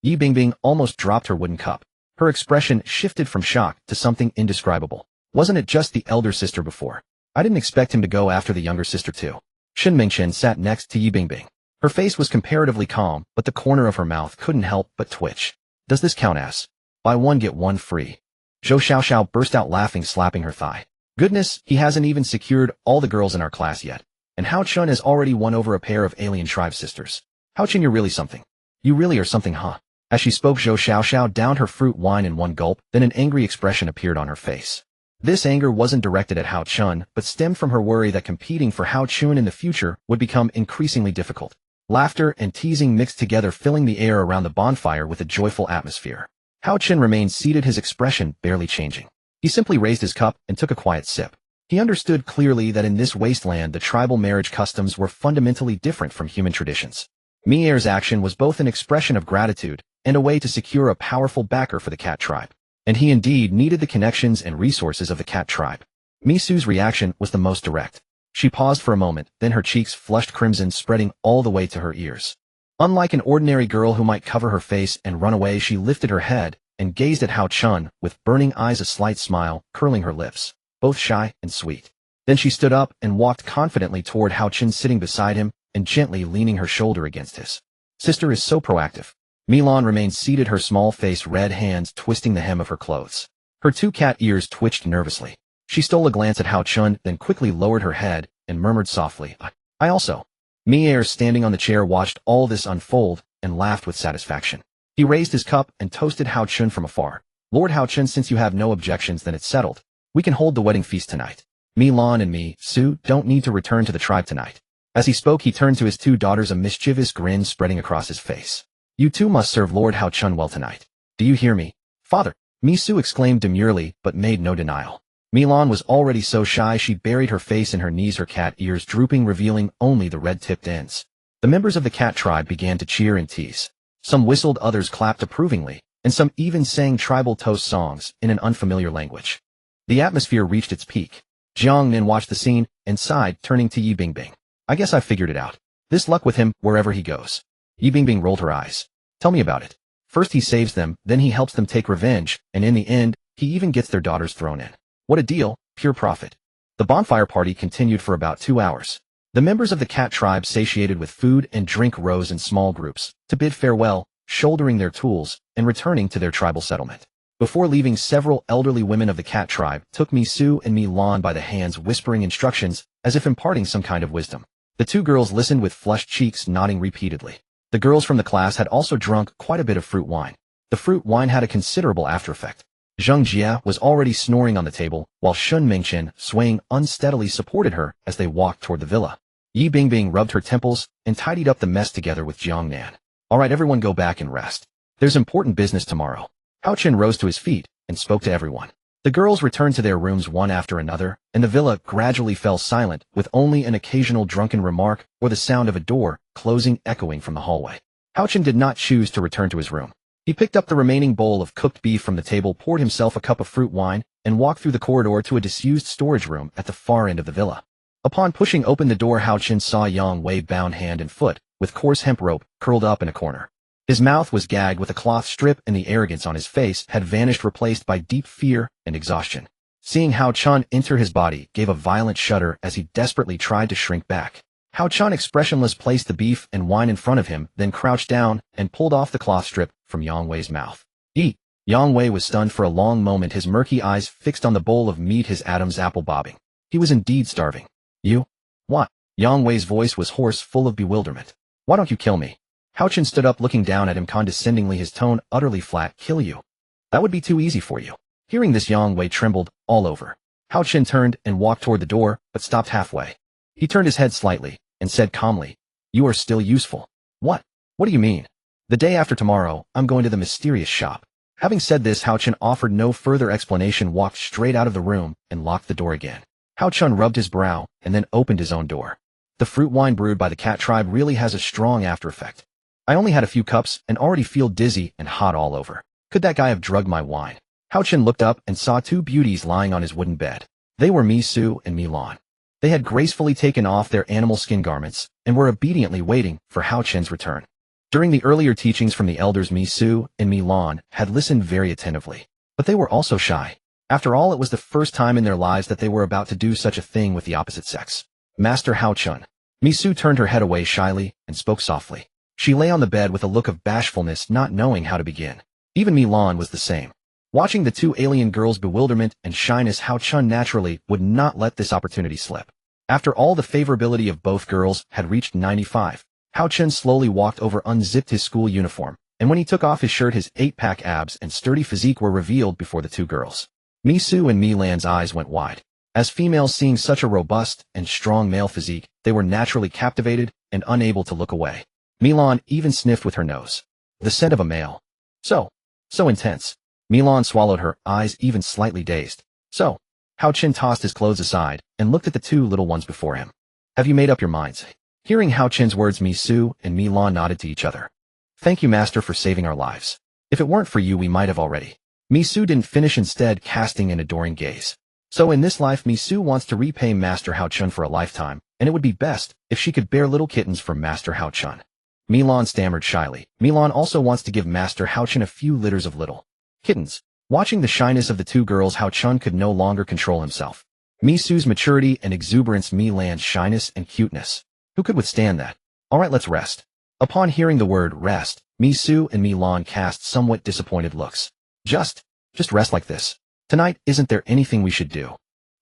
Yi Bingbing almost dropped her wooden cup. Her expression shifted from shock to something indescribable. "Wasn't it just the elder sister before? I didn't expect him to go after the younger sister too." Shen Mingchen sat next to Yi Bingbing. Her face was comparatively calm, but the corner of her mouth couldn't help but twitch. "Does this count as buy one get one free?" Zhou Xiaoxiao burst out laughing, slapping her thigh. "Goodness, he hasn't even secured all the girls in our class yet. And Hao Chen has already won over a pair of alien tribe sisters. Hao Chen, you're really something. You really are something, huh?" As she spoke, Zhou Xiaoxiao downed her fruit wine in one gulp, then an angry expression appeared on her face. This anger wasn't directed at Hao Chen, but stemmed from her worry that competing for Hao Chen in the future would become increasingly difficult. Laughter and teasing mixed together, filling the air around the bonfire with a joyful atmosphere. Hao Chen remained seated, his expression barely changing. He simply raised his cup and took a quiet sip. He understood clearly that in this wasteland the tribal marriage customs were fundamentally different from human traditions. Mier's action was both an expression of gratitude and a way to secure a powerful backer for the cat tribe. And he indeed needed the connections and resources of the cat tribe. Mi Su's reaction was the most direct. She paused for a moment, then her cheeks flushed crimson, spreading all the way to her ears. Unlike an ordinary girl who might cover her face and run away, she lifted her head and gazed at Hao Chen with burning eyes, a slight smile curling her lips. both shy and sweet. Then she stood up and walked confidently toward Hao Chen sitting beside him and gently leaning her shoulder against his. Sister is so proactive. Milan remained seated, her small face, red hands twisting the hem of her clothes. Her two cat ears twitched nervously. She stole a glance at Hao Chen, then quickly lowered her head and murmured softly, I also. Mier, standing on the chair, watched all this unfold and laughed with satisfaction. He raised his cup and toasted Hao Chen from afar. Lord Hao Chen, since you have no objections, then it's settled. We can hold the wedding feast tonight. Milan and me, Su, don't need to return to the tribe tonight. As he spoke, he turned to his two daughters, a mischievous grin spreading across his face. You two must serve Lord Hao Chen well tonight. Do you hear me? Father, Misu exclaimed demurely, but made no denial. Milan was already so shy she buried her face in her knees, her cat ears drooping, revealing only the red-tipped ends. The members of the cat tribe began to cheer and tease. Some whistled, others clapped approvingly, and some even sang tribal toast songs in an unfamiliar language. The atmosphere reached its peak. Jiang Nin watched the scene and sighed, turning to Yi Bingbing. I guess I figured it out. This luck with him wherever he goes. Yi Bingbing rolled her eyes. Tell me about it. First he saves them, then he helps them take revenge, and in the end, he even gets their daughters thrown in. What a deal, pure profit. The bonfire party continued for about 2 hours. The members of the cat tribe, satiated with food and drink, rose in small groups to bid farewell, shouldering their tools and returning to their tribal settlement. Before leaving, several elderly women of the cat tribe took Misu and Milan by the hands, whispering instructions as if imparting some kind of wisdom. The two girls listened with flushed cheeks, nodding repeatedly. The girls from the class had also drunk quite a bit of fruit wine. The fruit wine had a considerable after effect. Zheng Jia was already snoring on the table, while Shun Mingchen, swaying unsteadily, supported her as they walked toward the villa. Yi Bingbing rubbed her temples and tidied up the mess together with Jiang Nan. All right, everyone, go back and rest. There's important business tomorrow. Hao Chen rose to his feet and spoke to everyone. The girls returned to their rooms one after another, and the villa gradually fell silent, with only an occasional drunken remark or the sound of a door closing echoing from the hallway. Hao Chen did not choose to return to his room. He picked up the remaining bowl of cooked beef from the table, poured himself a cup of fruit wine, and walked through the corridor to a disused storage room at the far end of the villa. Upon pushing open the door, Hao Chen saw Yang Wei bound hand and foot, with coarse hemp rope, curled up in a corner. His mouth was gagged with a cloth strip, and the arrogance on his face had vanished, replaced by deep fear and exhaustion. Seeing Hao Chen enter his body gave a violent shudder as he desperately tried to shrink back. Hao Chen, expressionless, placed the beef and wine in front of him, then crouched down and pulled off the cloth strip from Yang Wei's mouth. Eat! Yang Wei was stunned for a long moment, his murky eyes fixed on the bowl of meat, his Adam's apple bobbing. He was indeed starving. You? What? Yang Wei's voice was hoarse, full of bewilderment. Why don't you kill me? Hao Chen stood up, looking down at him condescendingly, his tone utterly flat. Kill you? That would be too easy for you. Hearing this, Yang Wei trembled all over. Hao Chen turned and walked toward the door, but stopped halfway. He turned his head slightly and said calmly, You are still useful. What? What do you mean? The day after tomorrow, I'm going to the mysterious shop. Having said this, Hao Chen offered no further explanation, walked straight out of the room and locked the door again. Hao Chen rubbed his brow and then opened his own door. The fruit wine brewed by the cat tribe really has a strong after effect. I only had a few cups and already feel dizzy and hot all over. Could that guy have drugged my wine? Hao Chen looked up and saw two beauties lying on his wooden bed. They were Misu and Milan. They had gracefully taken off their animal skin garments and were obediently waiting for Hao Chen's return. During the earlier teachings from the elders, Misu and Milan had listened very attentively, but they were also shy. After all, it was the first time in their lives that they were about to do such a thing with the opposite sex. Master Hao Chen. Misu turned her head away shyly and spoke softly. She lay on the bed with a look of bashfulness, not knowing how to begin. Even Milan was the same. Watching the two alien girls' bewilderment and shyness, Hao Chen naturally would not let this opportunity slip. After all, the favorability of both girls had reached 95. Hao Chen slowly walked over, unzipped his school uniform, and when he took off his shirt, his 8-pack abs and sturdy physique were revealed before the two girls. Misu and Milan's eyes went wide. As females seeing such a robust and strong male physique, they were naturally captivated and unable to look away. Milan even sniffed with her nose. The scent of a male. So intense. Milan swallowed, her eyes even slightly dazed. So, Hao Chen tossed his clothes aside and looked at the two little ones before him. Have you made up your minds? Hearing Hao Chen's words, Misu and Milan nodded to each other. Thank you, master, for saving our lives. If it weren't for you, we might have already. Misu didn't finish, instead casting an adoring gaze. So in this life, Misu wants to repay Master Hao Chen for a lifetime, and it would be best if she could bear little kittens from Master Hao Chen. Milan stammered shyly. Milan also wants to give Master Hao Chen a few litters of little kittens. Watching the shyness of the two girls, Hao Chen could no longer control himself. Misu's maturity and exuberance, Milan's shyness and cuteness. Who could withstand that? Alright, let's rest. Upon hearing the word rest, Misu and Milan cast somewhat disappointed looks. Just rest like this. Tonight, isn't there anything we should do?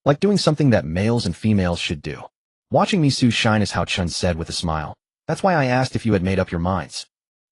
Like doing something that males and females should do. Watching Misu's shyness, Hao Chun said with a smile. That's why I asked if you had made up your minds.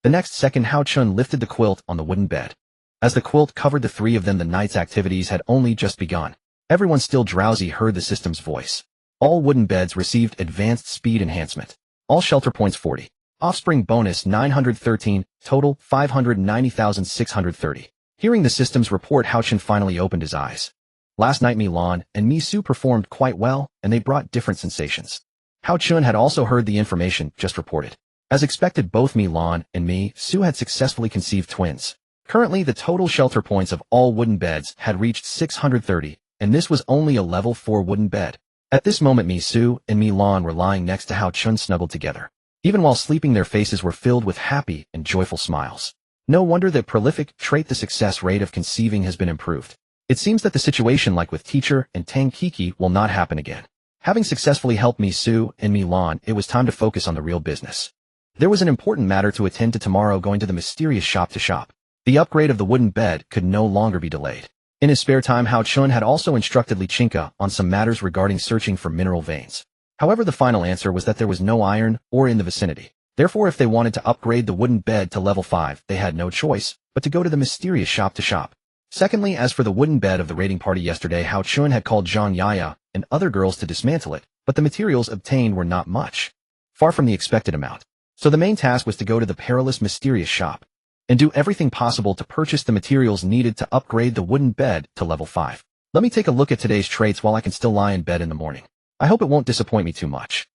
The next second, Hao Chun lifted the quilt on the wooden bed. As the quilt covered the three of them, the night's activities had only just begun. Everyone still drowsy heard the system's voice. All wooden beds received advanced speed enhancement. All shelter points 40. Offspring bonus 913, total 590,630. Hearing the system's report, Hao Chun finally opened his eyes. Last night Milan and Misu performed quite well, and they brought different sensations. Hao Chun had also heard the information just reported. As expected, both Milan and Misu had successfully conceived twins. Currently, the total shelter points of all wooden beds had reached 630, and this was only a level 4 wooden bed. At this moment, Misu and Milan were lying next to Hao Chun, snuggled together. Even while sleeping, their faces were filled with happy and joyful smiles. No wonder that prolific trait, the success rate of conceiving, has been improved. It seems that the situation like with Teacher and Tang Kiki will not happen again. Having successfully helped Misu and Milan, it was time to focus on the real business. There was an important matter to attend to tomorrow, going to the mysterious shop to shop. The upgrade of the wooden bed could no longer be delayed. In his spare time, Hao Chun had also instructed Li Chinka on some matters regarding searching for mineral veins. However, the final answer was that there was no iron ore in the vicinity. Therefore, if they wanted to upgrade the wooden bed to level 5, they had no choice but to go to the mysterious shop to shop. Secondly, as for the wooden bed of the raiding party yesterday, Hao Chun had called Zhang Yaya and other girls to dismantle it, but the materials obtained were not much. Far from the expected amount. So the main task was to go to the perilous mysterious shop and do everything possible to purchase the materials needed to upgrade the wooden bed to level 5. Let me take a look at today's traits while I can still lie in bed in the morning. I hope it won't disappoint me too much.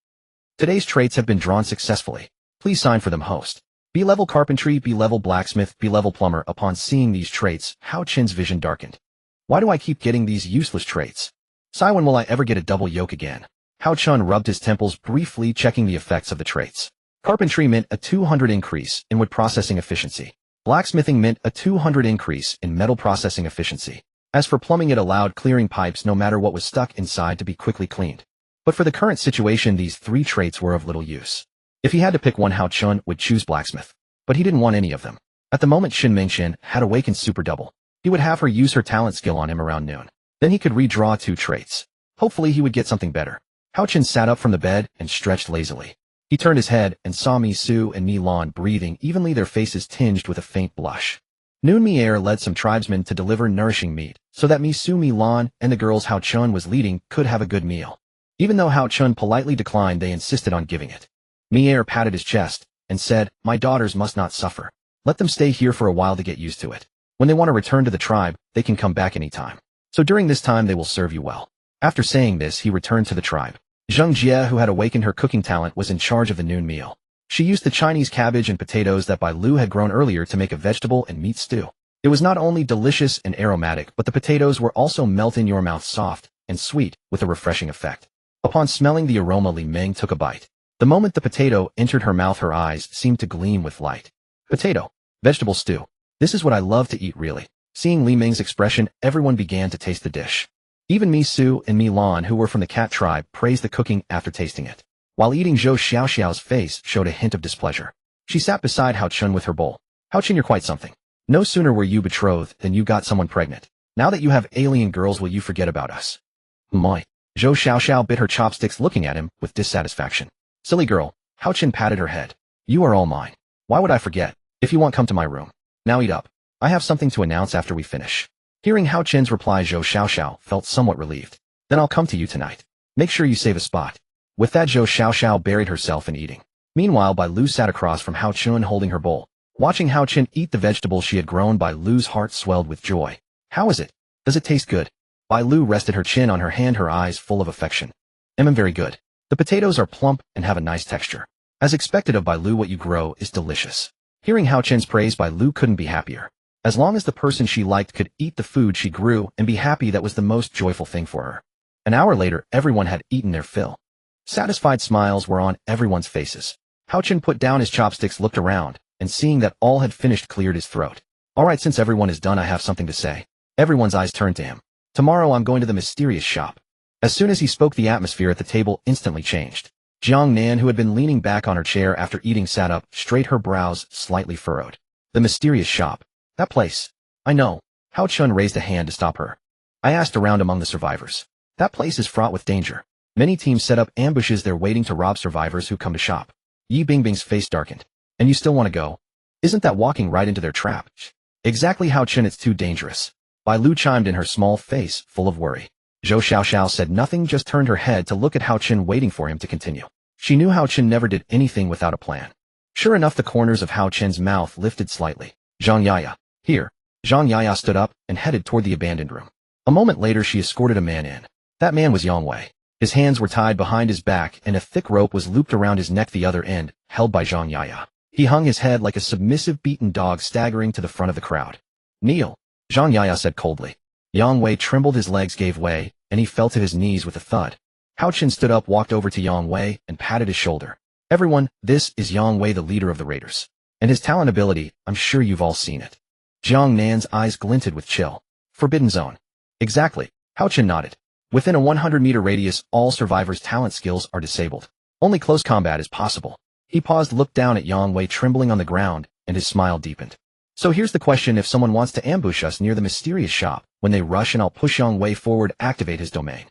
Today's traits have been drawn successfully. Please sign for them, host. B-level carpentry, B-level blacksmith, B-level plumber. Upon seeing these traits, Hao Chun's vision darkened. Why do I keep getting these useless traits? Sai, when will I ever get a double yoke again? Hao Chun rubbed his temples briefly, checking the effects of the traits. Carpentry meant a 200 increase in wood processing efficiency. Blacksmithing meant a 200 increase in metal processing efficiency. As for plumbing, it allowed clearing pipes no matter what was stuck inside to be quickly cleaned. But for the current situation, these three traits were of little use. If he had to pick one, Hao Chun would choose blacksmith. But he didn't want any of them. At the moment, Shin Mingxin had awakened super double. He would have her use her talent skill on him around noon. Then he could redraw 2 traits. Hopefully he would get something better. Hao Chun sat up from the bed and stretched lazily. He turned his head and saw Misu and Milan breathing evenly, their faces tinged with a faint blush. Noon Mier led some tribesmen to deliver nourishing meat, so that Misu, Milan, and the girls Hao Chun was leading could have a good meal. Even though Hao Chun politely declined, they insisted on giving it. Mier patted his chest and said, "My daughters must not suffer. Let them stay here for a while to get used to it. When they want to return to the tribe, they can come back anytime. So during this time they will serve you well." After saying this, he returned to the tribe. Zheng Jie, who had awakened her cooking talent, was in charge of the noon meal. She used the Chinese cabbage and potatoes that Bai Lu had grown earlier to make a vegetable and meat stew. It was not only delicious and aromatic, but the potatoes were also melt in your mouth, soft and sweet with a refreshing effect. Upon smelling the aroma, Li Ming took a bite. The moment the potato entered her mouth, her eyes seemed to gleam with light. Potato. Vegetable stew. This is what I love to eat, really. Seeing Li Ming's expression, everyone began to taste the dish. Even Misu and Milan, who were from the cat tribe, praised the cooking after tasting it. While eating, Zhou Xiaoxiao's face showed a hint of displeasure. She sat beside Hao Chun with her bowl. "Hao Chun, you're quite something. No sooner were you betrothed than you got someone pregnant. Now that you have alien girls, will you forget about us?" "My." Zhou Xiaoxiao bit her chopsticks, looking at him with dissatisfaction. "Silly girl." Hao Chun patted her head. "You are all mine. Why would I forget? If you want, come to my room. Now eat up. I have something to announce after we finish." Hearing Hao Chun's reply, Zhou Xiaoxiao felt somewhat relieved. "Then I'll come to you tonight. Make sure you save a spot." With that, Zhou Xiaoxiao buried herself in eating. Meanwhile, Bai Lu sat across from Hao Chun holding her bowl. Watching Hao Chun eat the vegetable she had grown, Bai Lu's heart swelled with joy. "How is it? Does it taste good?" Bai Lu rested her chin on her hand, her eyes full of affection. Very good. The potatoes are plump and have a nice texture. As expected of Bai Lu, what you grow is delicious." Hearing Hao Chun's praise, Bai Lu couldn't be happier. As long as the person she liked could eat the food she grew and be happy, that was the most joyful thing for her. An hour later, everyone had eaten their fill. Satisfied smiles were on everyone's faces. Hao Chun put down his chopsticks, looked around, and seeing that all had finished, cleared his throat. "Alright, since everyone is done, I have something to say." Everyone's eyes turned to him. "Tomorrow I'm going to the mysterious shop. As soon as he spoke, the atmosphere at the table instantly changed. Jiang Nan, who had been leaning back on her chair after eating, sat up straight, her brows slightly furrowed. The mysterious shop. That place. I know. Hao Chun raised a hand to stop her. I asked around among the survivors. That place is fraught with danger. Many teams set up ambushes there waiting to rob survivors who come to shop. Yi Bingbing's face darkened. And you still want to go? Isn't that walking right into their trap? Exactly, Hao Chun, it's too dangerous. Bai Lu chimed in, her small face full of worry. Zhou Xiaoxiao said nothing, just turned her head to look at Hao Chun, waiting for him to continue. She knew Hao Chun never did anything without a plan. Sure enough, the corners of Hao Chun's mouth lifted slightly. Zhang Yaya. Here. Zhang Yaya stood up and headed toward the abandoned room. A moment later, she escorted a man in. That man was Yang Wei. His hands were tied behind his back and a thick rope was looped around his neck, the other end held by Zhang Yaya. He hung his head like a submissive beaten dog, staggering to the front of the crowd. Kneel, Zhang Yaya said coldly. Yang Wei trembled, his legs gave way, and he fell to his knees with a thud. Hao Chun stood up, walked over to Yang Wei, and patted his shoulder. Everyone, this is Yang Wei, the leader of the raiders. And his talent ability, I'm sure you've all seen it. Jiang Nan's eyes glinted with chill. Forbidden zone. Exactly, Hao Chun nodded. Within a 100-meter radius, all survivors' talent skills are disabled. Only close combat is possible. He paused, looked down at Yang Wei trembling on the ground, and his smile deepened. So here's the question: if someone wants to ambush us near the mysterious shop, when they rush and I'll push Yang Wei forward, activate his domain.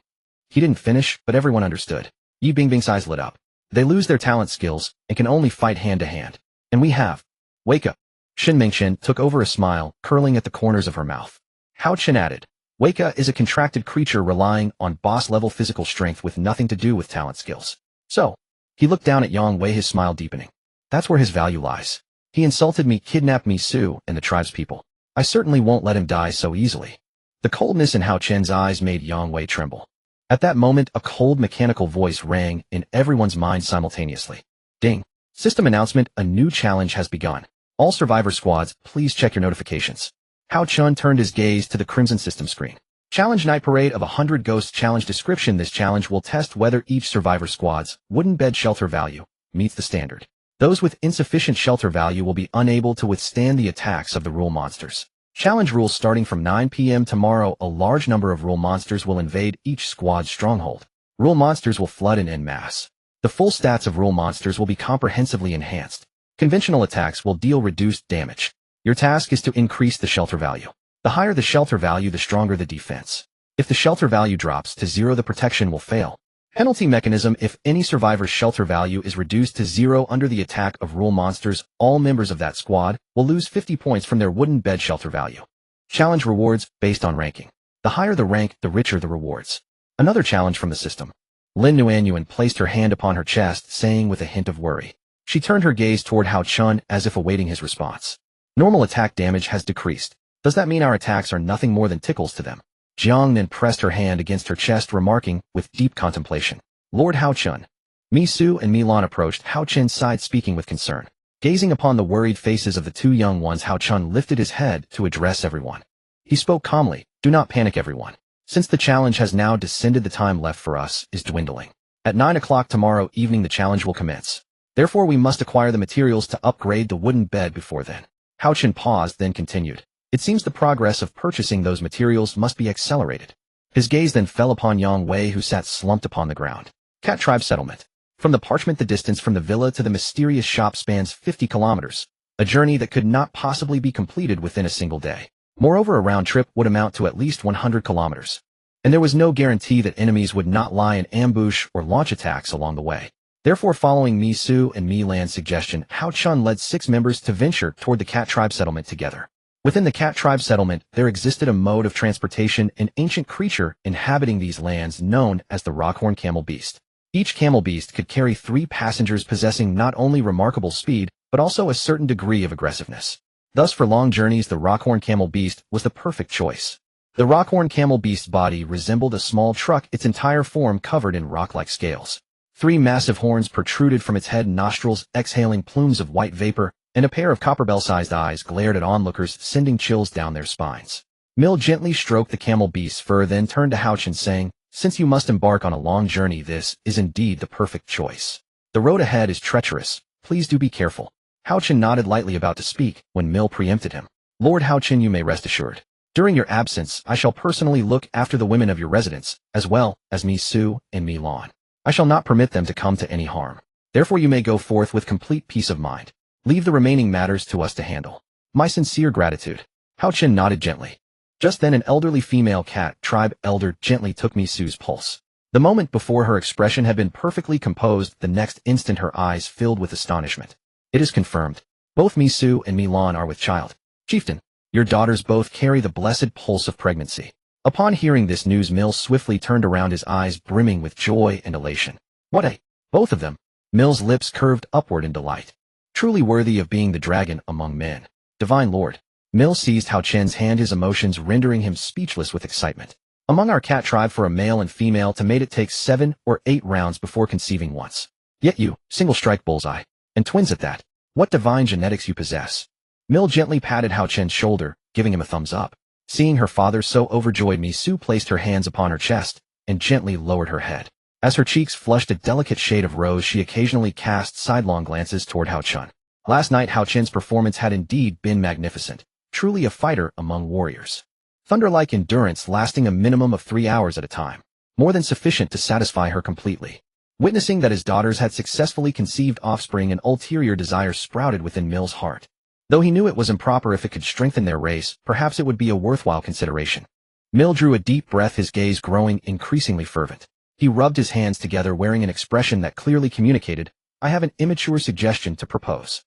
He didn't finish, but everyone understood. Yi Bingbing's eyes lit up. They lose their talent skills and can only fight hand to hand. And we have. Wake up. Shin Mingchen took over, a smile curling at the corners of her mouth. Hao Chun added. Weika is a contracted creature relying on boss-level physical strength with nothing to do with talent skills. So, he looked down at Yang Wei, his smile deepening. That's where his value lies. He insulted me, kidnapped me, Su, and the tribe's people. I certainly won't let him die so easily. The coldness in Hao Chun's eyes made Yang Wei tremble. At that moment, a cold mechanical voice rang in everyone's mind simultaneously. Ding. System announcement: a new challenge has begun. All survivor squads, please check your notifications. Hao Chun turned his gaze to the crimson system screen. Challenge: Night Parade of 100 Ghosts. Challenge description: this challenge will test whether each survivor squad's wooden bed shelter value meets the standard. Those with insufficient shelter value will be unable to withstand the attacks of the rule monsters. Challenge rules: starting from 9 p.m. tomorrow, a large number of rule monsters will invade each squad's stronghold. Rule monsters will flood in en masse. The full stats of rule monsters will be comprehensively enhanced. Conventional attacks will deal reduced damage. Your task is to increase the shelter value. The higher the shelter value, the stronger the defense. If the shelter value drops to 0, the protection will fail. Penalty mechanism: if any survivor's shelter value is reduced to 0 under the attack of rule monsters, all members of that squad will lose 50 points from their wooden bed shelter value. Challenge rewards: based on ranking. The higher the rank, the richer the rewards. Another challenge from the system. Lin Nuanyuan placed her hand upon her chest, saying with a hint of worry. She turned her gaze toward Hao Chun as if awaiting his response. Normal attack damage has decreased. Does that mean our attacks are nothing more than tickles to them? Jiang then pressed her hand against her chest, remarking with deep contemplation. Lord Hao Chun. Mi Su and Mi Lan approached Hao Chun's side, speaking with concern. Gazing upon the worried faces of the two young ones, Hao Chun lifted his head to address everyone. He spoke calmly. Do not panic, everyone. Since the challenge has now descended, the time left for us is dwindling. At 9 o'clock tomorrow evening, the challenge will commence. Therefore, we must acquire the materials to upgrade the wooden bed before then. Hao Chun paused, then continued. It seems the progress of purchasing those materials must be accelerated. His gaze then fell upon Yang Wei, who sat slumped upon the ground. Cat Tribe Settlement. From the parchment, the distance from the villa to the mysterious shop spans 50 kilometers, a journey that could not possibly be completed within a single day. Moreover, a round trip would amount to at least 100 kilometers. And there was no guarantee that enemies would not lie in ambush or launch attacks along the way. Therefore, following Mi Su and Mi Lan's suggestion, Hao Chun led 6 members to venture toward the Cat Tribe Settlement together. Within the Cat Tribe Settlement, there existed a mode of transportation, an ancient creature inhabiting these lands known as the Rockhorn Camel Beast. Each camel beast could carry 3 passengers, possessing not only remarkable speed, but also a certain degree of aggressiveness. Thus, for long journeys, the Rockhorn Camel Beast was the perfect choice. The Rockhorn Camel Beast's body resembled a small truck, its entire form covered in rock-like scales. 3 massive horns protruded from its head and nostrils, exhaling plumes of white vapor, and a pair of copperbell-sized eyes glared at onlookers, sending chills down their spines. Mill gently stroked the camel beast's fur, then turned to Hao Chun, saying, Since you must embark on a long journey, this is indeed the perfect choice. The road ahead is treacherous. Please do be careful. Hao Chun nodded, lightly about to speak, when Mill preempted him. Lord Hao Chun, you may rest assured. During your absence, I shall personally look after the women of your residence, as well as Mi Su and Mi Lan. I shall not permit them to come to any harm. Therefore you may go forth with complete peace of mind. Leave the remaining matters to us to handle. My sincere gratitude. Hao Chen nodded gently. Just then an elderly female cat tribe elder gently took Mi Su's pulse. The moment before her expression had been perfectly composed, the next instant her eyes filled with astonishment. It is confirmed. Both Mi Su and Mi Lan are with child. Chieftain, your daughters both carry the blessed pulse of pregnancy. Upon hearing this news, Mill swiftly turned around, his eyes brimming with joy and elation. What a... Both of them. Mill's lips curved upward in delight. Truly worthy of being the dragon among men. Divine Lord. Mill seized Hao Chen's hand, his emotions rendering him speechless with excitement. Among our cat tribe, for a male and female to mate, it takes 7 or 8 rounds before conceiving once. Yet you, single strike bullseye. And twins at that. What divine genetics you possess. Mill gently patted Hao Chen's shoulder, giving him a thumbs up. Seeing her father so overjoyed, Mi Su placed her hands upon her chest and gently lowered her head. As her cheeks flushed a delicate shade of rose, she occasionally cast sidelong glances toward Hao Chen. Last night Hao Chen's performance had indeed been magnificent. Truly a fighter among warriors. Thunder-like endurance lasting a minimum of 3 hours at a time. More than sufficient to satisfy her completely. Witnessing that his daughters had successfully conceived offspring, an ulterior desire sprouted within Mill's heart. Though he knew it was improper, if it could strengthen their race, perhaps it would be a worthwhile consideration. Mill drew a deep breath, his gaze growing increasingly fervent. He rubbed his hands together, wearing an expression that clearly communicated, I have an immature suggestion to propose.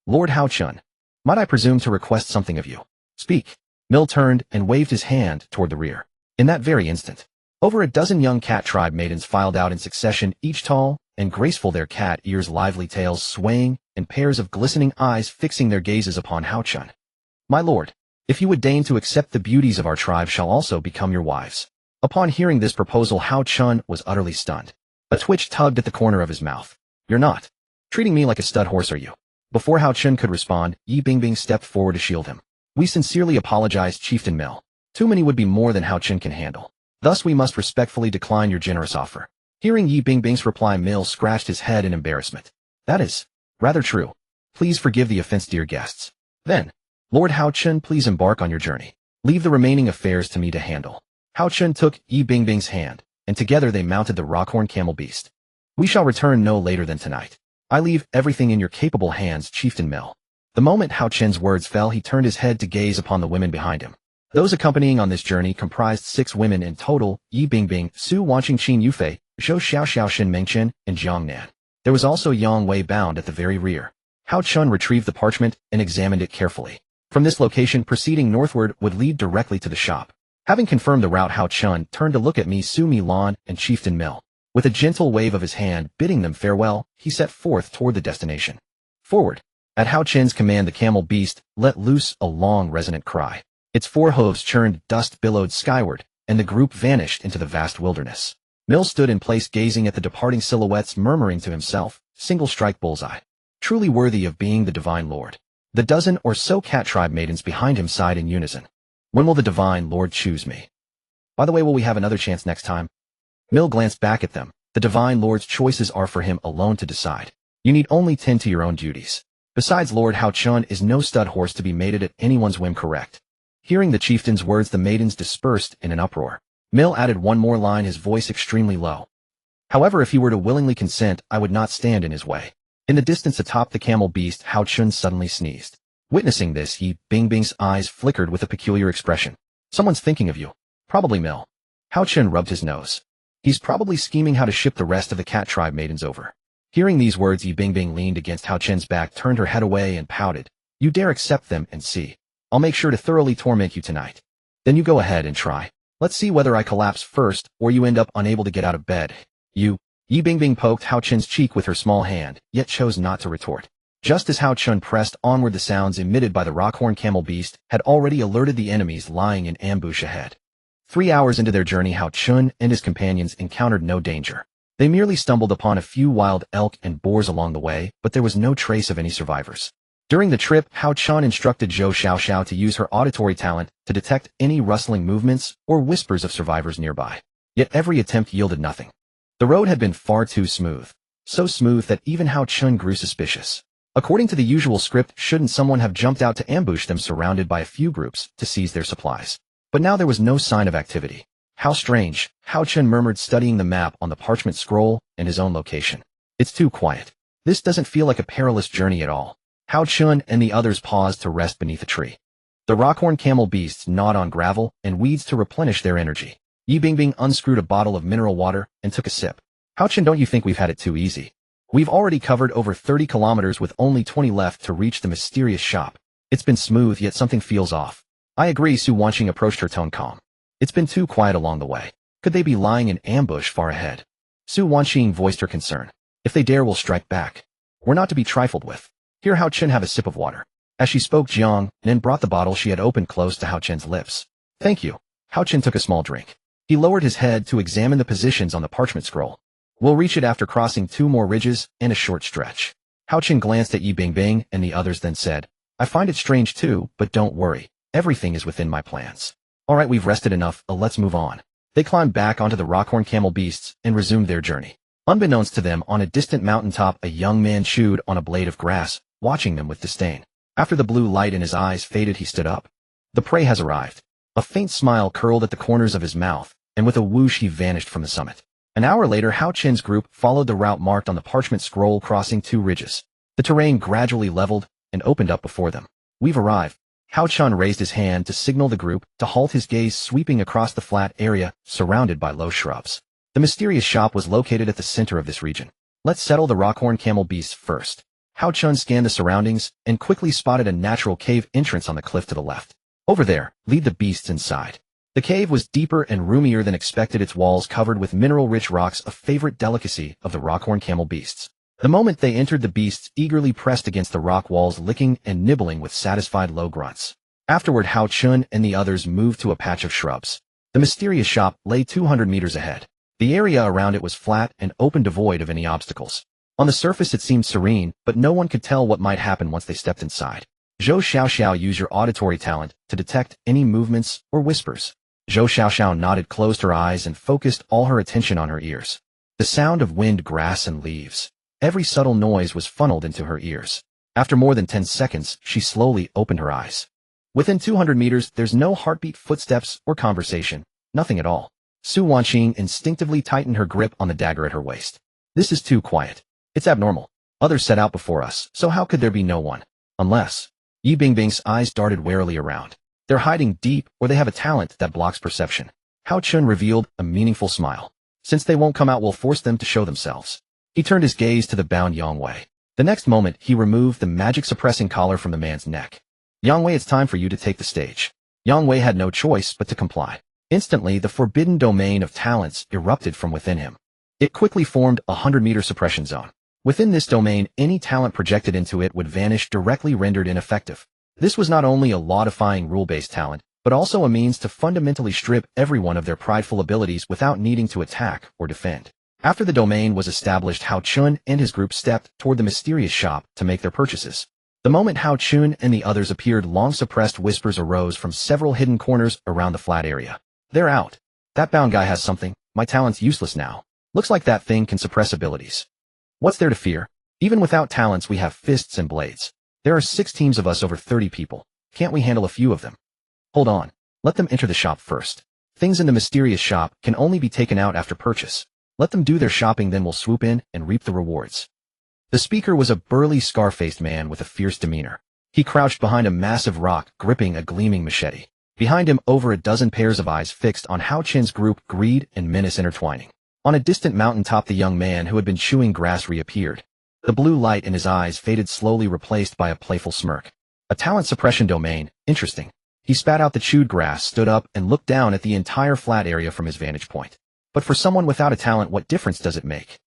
Lord Hao Chen, might I presume to request something of you? Speak. Mill turned and waved his hand toward the rear. In that very instant, over a dozen young cat tribe maidens filed out in succession, each tall and graceful, their cat ears lively tails swaying, and pairs of glistening eyes fixing their gazes upon Hao Chen. My lord, if you would deign to accept, the beauties of our tribe shall also become your wives. Upon hearing this proposal, Hao Chen was utterly stunned. A twitch tugged at the corner of his mouth. You're not treating me like a stud horse, are you? Before Hao Chen could respond, Yi Bingbing stepped forward to shield him. We sincerely apologize, Chieftain Mill. Too many would be more than Hao Chen can handle. Thus we must respectfully decline your generous offer. Hearing Yi Bingbing's reply, Mill scratched his head in embarrassment. That is rather true. Please forgive the offense, dear guests. Then, Lord Hao Chen, please embark on your journey. Leave the remaining affairs to me to handle. Hao Chen took Yi Bingbing's hand, and together they mounted the Rockhorn camel beast. We shall return no later than tonight. I leave everything in your capable hands, Chieftain Mill. The moment Hao Chen's words fell, he turned his head to gaze upon the women behind him. Those accompanying on this journey comprised 6 women in total: Yi Bingbing, Su Wanqing, Qin Yufei, Zhou Xiao, Shin Mengchen, and Jiang Nan. There was also Yang Wei bound at the very rear. Hao Chen retrieved the parchment and examined it carefully. From this location, proceeding northward would lead directly to the shop. Having confirmed the route, Hao Chen turned to look at Mi Su, Mi Lan, and Chieftain Mill. With a gentle wave of his hand bidding them farewell, he set forth toward the destination. Forward. At Hao Chen's command, the camel beast let loose a long, resonant cry. Its 4 hooves churned, dust billowed skyward, and the group vanished into the vast wilderness. Mill stood in place, gazing at the departing silhouettes, murmuring to himself, single strike bullseye. Truly worthy of being the Divine Lord. The dozen or so cat tribe maidens behind him sighed in unison. When will the Divine Lord choose me? By the way, will we have another chance next time? Mill glanced back at them. The Divine Lord's choices are for him alone to decide. You need only tend to your own duties. Besides, Lord Hao Chen is no stud horse to be mated at anyone's whim, correct? Hearing the chieftain's words, the maidens dispersed in an uproar. Mill added one more line, his voice extremely low. However, if he were to willingly consent, I would not stand in his way. In the distance atop the camel beast, Hao Chen suddenly sneezed. Witnessing this, Yi Bingbing's eyes flickered with a peculiar expression. Someone's thinking of you. Probably Mill. Hao Chen rubbed his nose. He's probably scheming how to ship the rest of the cat tribe maidens over. Hearing these words, Yi Bingbing leaned against Hao Chen's back, turned her head away, and pouted. You dare accept them and see. I'll make sure to thoroughly torment you tonight. Then you go ahead and try. Let's see whether I collapse first, or you end up unable to get out of bed. You. Yi Bingbing poked Hao Chen's cheek with her small hand, yet chose not to retort. Just as Hao Chen pressed onward, the sounds emitted by the Rockhorn camel beast had already alerted the enemies lying in ambush ahead. 3 hours into their journey, Hao Chen and his companions encountered no danger. They merely stumbled upon a few wild elk and boars along the way, but there was no trace of any survivors. During the trip, Hao Chen instructed Zhou Xiao to use her auditory talent to detect any rustling movements or whispers of survivors nearby. Yet every attempt yielded nothing. The road had been far too smooth. So smooth that even Hao Chen grew suspicious. According to the usual script, shouldn't someone have jumped out to ambush them surrounded by a few groups to seize their supplies? But now there was no sign of activity. How strange, Hao Chun murmured, studying the map on the parchment scroll and his own location. It's too quiet. This doesn't feel like a perilous journey at all. Hao Chun and the others paused to rest beneath a tree. The rockhorn camel beasts gnawed on gravel and weeds to replenish their energy. Yi Bingbing unscrewed a bottle of mineral water and took a sip. Hao Chun, don't you think we've had it too easy? We've already covered over 30 kilometers with only 20 left to reach the mysterious shop. It's been smooth, yet something feels off. I agree, Su Wanqing approached, her tone calm. It's been too quiet along the way. Could they be lying in ambush far ahead? Su Wanqing voiced her concern. If they dare, we'll strike back. We're not to be trifled with. Here, Hao Chun, have a sip of water. As she spoke, Jiang Nin brought the bottle she had opened close to Hao Chun's lips. Thank you. Hao Chun took a small drink. He lowered his head to examine the positions on the parchment scroll. We'll reach it after crossing 2 more ridges and a short stretch. Hao Chun glanced at Yi Bingbing and the others, then said, I find it strange too, but don't worry. Everything is within my plans. All right, we've rested enough, let's move on. They climbed back onto the rockhorn camel beasts and resumed their journey. Unbeknownst to them, on a distant mountaintop, a young man chewed on a blade of grass, watching them with disdain. After the blue light in his eyes faded, he stood up. The prey has arrived. A faint smile curled at the corners of his mouth, and with a whoosh he vanished from the summit. An hour later, Hao Chun's group followed the route marked on the parchment scroll, crossing 2 ridges. The terrain gradually leveled and opened up before them. We've arrived. Hao Chun raised his hand to signal the group to halt, his gaze sweeping across the flat area surrounded by low shrubs. The mysterious shop was located at the center of this region. Let's settle the rockhorn camel beasts first. Hao Chun scanned the surroundings and quickly spotted a natural cave entrance on the cliff to the left. Over there, lead the beasts inside. The cave was deeper and roomier than expected, its walls covered with mineral-rich rocks, a favorite delicacy of the rockhorn camel beasts. The moment they entered, the beasts eagerly pressed against the rock walls, licking and nibbling with satisfied low grunts. Afterward, Hao Chun and the others moved to a patch of shrubs. The mysterious shop lay 200 meters ahead. The area around it was flat and open, devoid of any obstacles. On the surface it seemed serene, but no one could tell what might happen once they stepped inside. Zhou Xiaoxiao, use your auditory talent to detect any movements or whispers. Zhou Xiaoxiao nodded, closed her eyes, and focused all her attention on her ears. The sound of wind, grass, and leaves. Every subtle noise was funneled into her ears. After more than 10 seconds, she slowly opened her eyes. Within 200 meters, there's no heartbeat, footsteps, or conversation. Nothing at all. Su Wanqing instinctively tightened her grip on the dagger at her waist. This is too quiet. It's abnormal. Others set out before us, so how could there be no one? Unless... Yi Bingbing's eyes darted warily around. They're hiding deep, or they have a talent that blocks perception. Hao Chun revealed a meaningful smile. Since they won't come out, we'll force them to show themselves. He turned his gaze to the bound Yang Wei. The next moment, he removed the magic-suppressing collar from the man's neck. Yang Wei, it's time for you to take the stage. Yang Wei had no choice but to comply. Instantly, the forbidden domain of talents erupted from within him. It quickly formed a 100-meter suppression zone. Within this domain, any talent projected into it would vanish, directly rendered ineffective. This was not only a law-defying rule-based talent, but also a means to fundamentally strip everyone of their prideful abilities without needing to attack or defend. After the domain was established, Hao Chun and his group stepped toward the mysterious shop to make their purchases. The moment Hao Chun and the others appeared, long-suppressed whispers arose from several hidden corners around the flat area. They're out. That bound guy has something. My talent's useless now. Looks like that thing can suppress abilities. What's there to fear? Even without talents, we have fists and blades. There are 6 teams of us, over 30 people. Can't we handle a few of them? Hold on. Let them enter the shop first. Things in the mysterious shop can only be taken out after purchase. Let them do their shopping, then we'll swoop in and reap the rewards. The speaker was a burly, scar-faced man with a fierce demeanor. He crouched behind a massive rock, gripping a gleaming machete. Behind him, over a dozen pairs of eyes fixed on Hao Chun's group, greed and menace intertwining. On a distant mountaintop, the young man who had been chewing grass reappeared. The blue light in his eyes faded, slowly replaced by a playful smirk. A talent suppression domain, interesting. He spat out the chewed grass, stood up, and looked down at the entire flat area from his vantage point. But for someone without a talent, what difference does it make?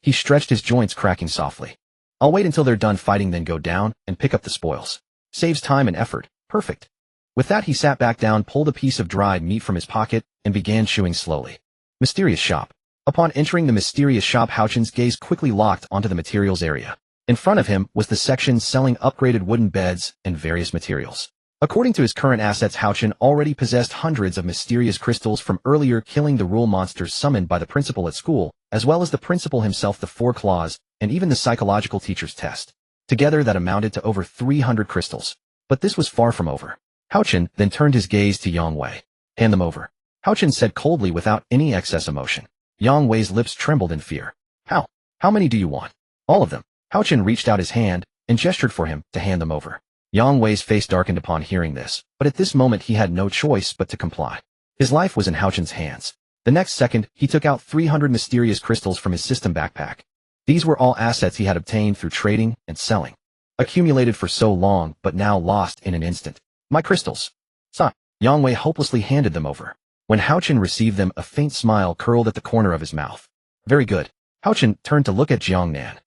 He stretched his joints, cracking softly. I'll wait until they're done fighting, then go down and pick up the spoils. Saves time and effort. Perfect. With that, he sat back down, pulled a piece of dried meat from his pocket, and began chewing slowly. Mysterious shop. Upon entering the mysterious shop, Hao Chun's gaze quickly locked onto the materials area. In front of him was the section selling upgraded wooden beds and various materials. According to his current assets, Hao Chun already possessed hundreds of mysterious crystals from earlier killing the rule monsters summoned by the principal at school, as well as the principal himself, the 4 claws, and even the psychological teacher's test. Together that amounted to over 300 crystals. But this was far from over. Haochen then turned his gaze to Yang Wei. Hand them over. Haochen said coldly without any excess emotion. Yang Wei's lips trembled in fear. How many do you want? All of them. Haochen reached out his hand and gestured for him to hand them over. Yang Wei's face darkened upon hearing this, but at this moment he had no choice but to comply. His life was in Haochen's hands. The next second, he took out 300 mysterious crystals from his system backpack. These were all assets he had obtained through trading and selling. Accumulated for so long, but now lost in an instant. My crystals. Son. Yang Wei hopelessly handed them over. When Haochen received them, a faint smile curled at the corner of his mouth. Very good. Haochen turned to look at Jiangnan.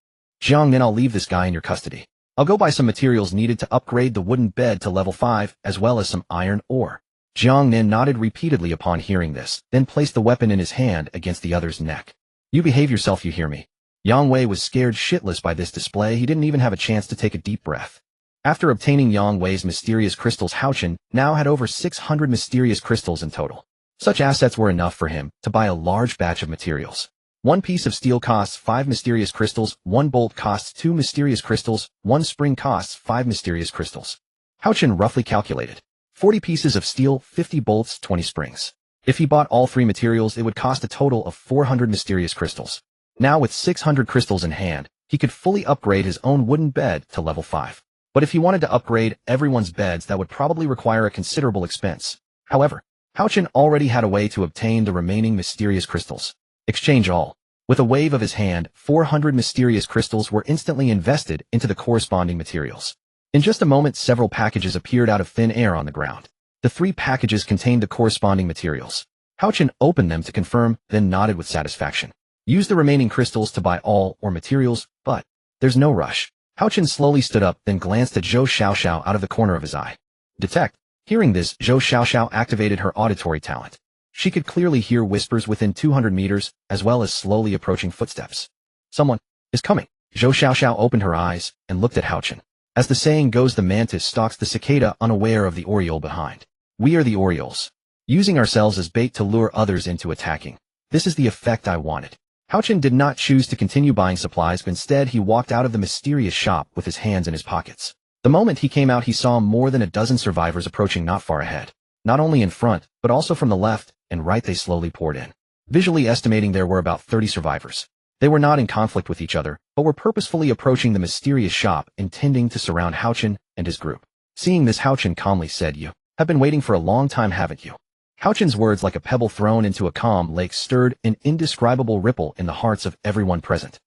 Jiangnan, I'll leave this guy in your custody. I'll go buy some materials needed to upgrade the wooden bed to level 5, as well as some iron ore. Jiangnan nodded repeatedly upon hearing this, then placed the weapon in his hand against the other's neck. You behave yourself, you hear me? Yang Wei was scared shitless by this display. He didn't even have a chance to take a deep breath. After obtaining Yang Wei's mysterious crystals, Haochen now had over 600 mysterious crystals in total. Such assets were enough for him to buy a large batch of materials. One piece of steel costs 5 mysterious crystals, one bolt costs 2 mysterious crystals, one spring costs 5 mysterious crystals. Haochen roughly calculated. 40 pieces of steel, 50 bolts, 20 springs. If he bought all 3 materials, it would cost a total of 400 mysterious crystals. Now with 600 crystals in hand, he could fully upgrade his own wooden bed to level 5. But if he wanted to upgrade everyone's beds, that would probably require a considerable expense. However, Haochen already had a way to obtain the remaining mysterious crystals. Exchange all. With a wave of his hand, 400 mysterious crystals were instantly invested into the corresponding materials. In just a moment, several packages appeared out of thin air on the ground. The 3 packages contained the corresponding materials. Haochen opened them to confirm, then nodded with satisfaction. Use the remaining crystals to buy all or materials, but there's no rush. Haochen slowly stood up, then glanced at Zhou Xiaoxiao out of the corner of his eye. Detect. Hearing this, Zhou Xiaoxiao activated her auditory talent. She could clearly hear whispers within 200 meters, as well as slowly approaching footsteps. Someone is coming. Zhou Xiaoxiao opened her eyes and looked at Haochen. As the saying goes, the mantis stalks the cicada unaware of the oriole behind. We are the orioles. Using ourselves as bait to lure others into attacking. This is the effect I wanted. Haochen did not choose to continue buying supplies, but instead he walked out of the mysterious shop with his hands in his pockets. The moment he came out, he saw more than a dozen survivors approaching not far ahead. Not only in front, but also from the left and right they slowly poured in. Visually estimating there were about 30 survivors. They were not in conflict with each other, but were purposefully approaching the mysterious shop, intending to surround Haochen and his group. Seeing this, Haochen calmly said, You have been waiting for a long time, haven't you? Haochen's words, like a pebble thrown into a calm lake, stirred an indescribable ripple in the hearts of everyone present.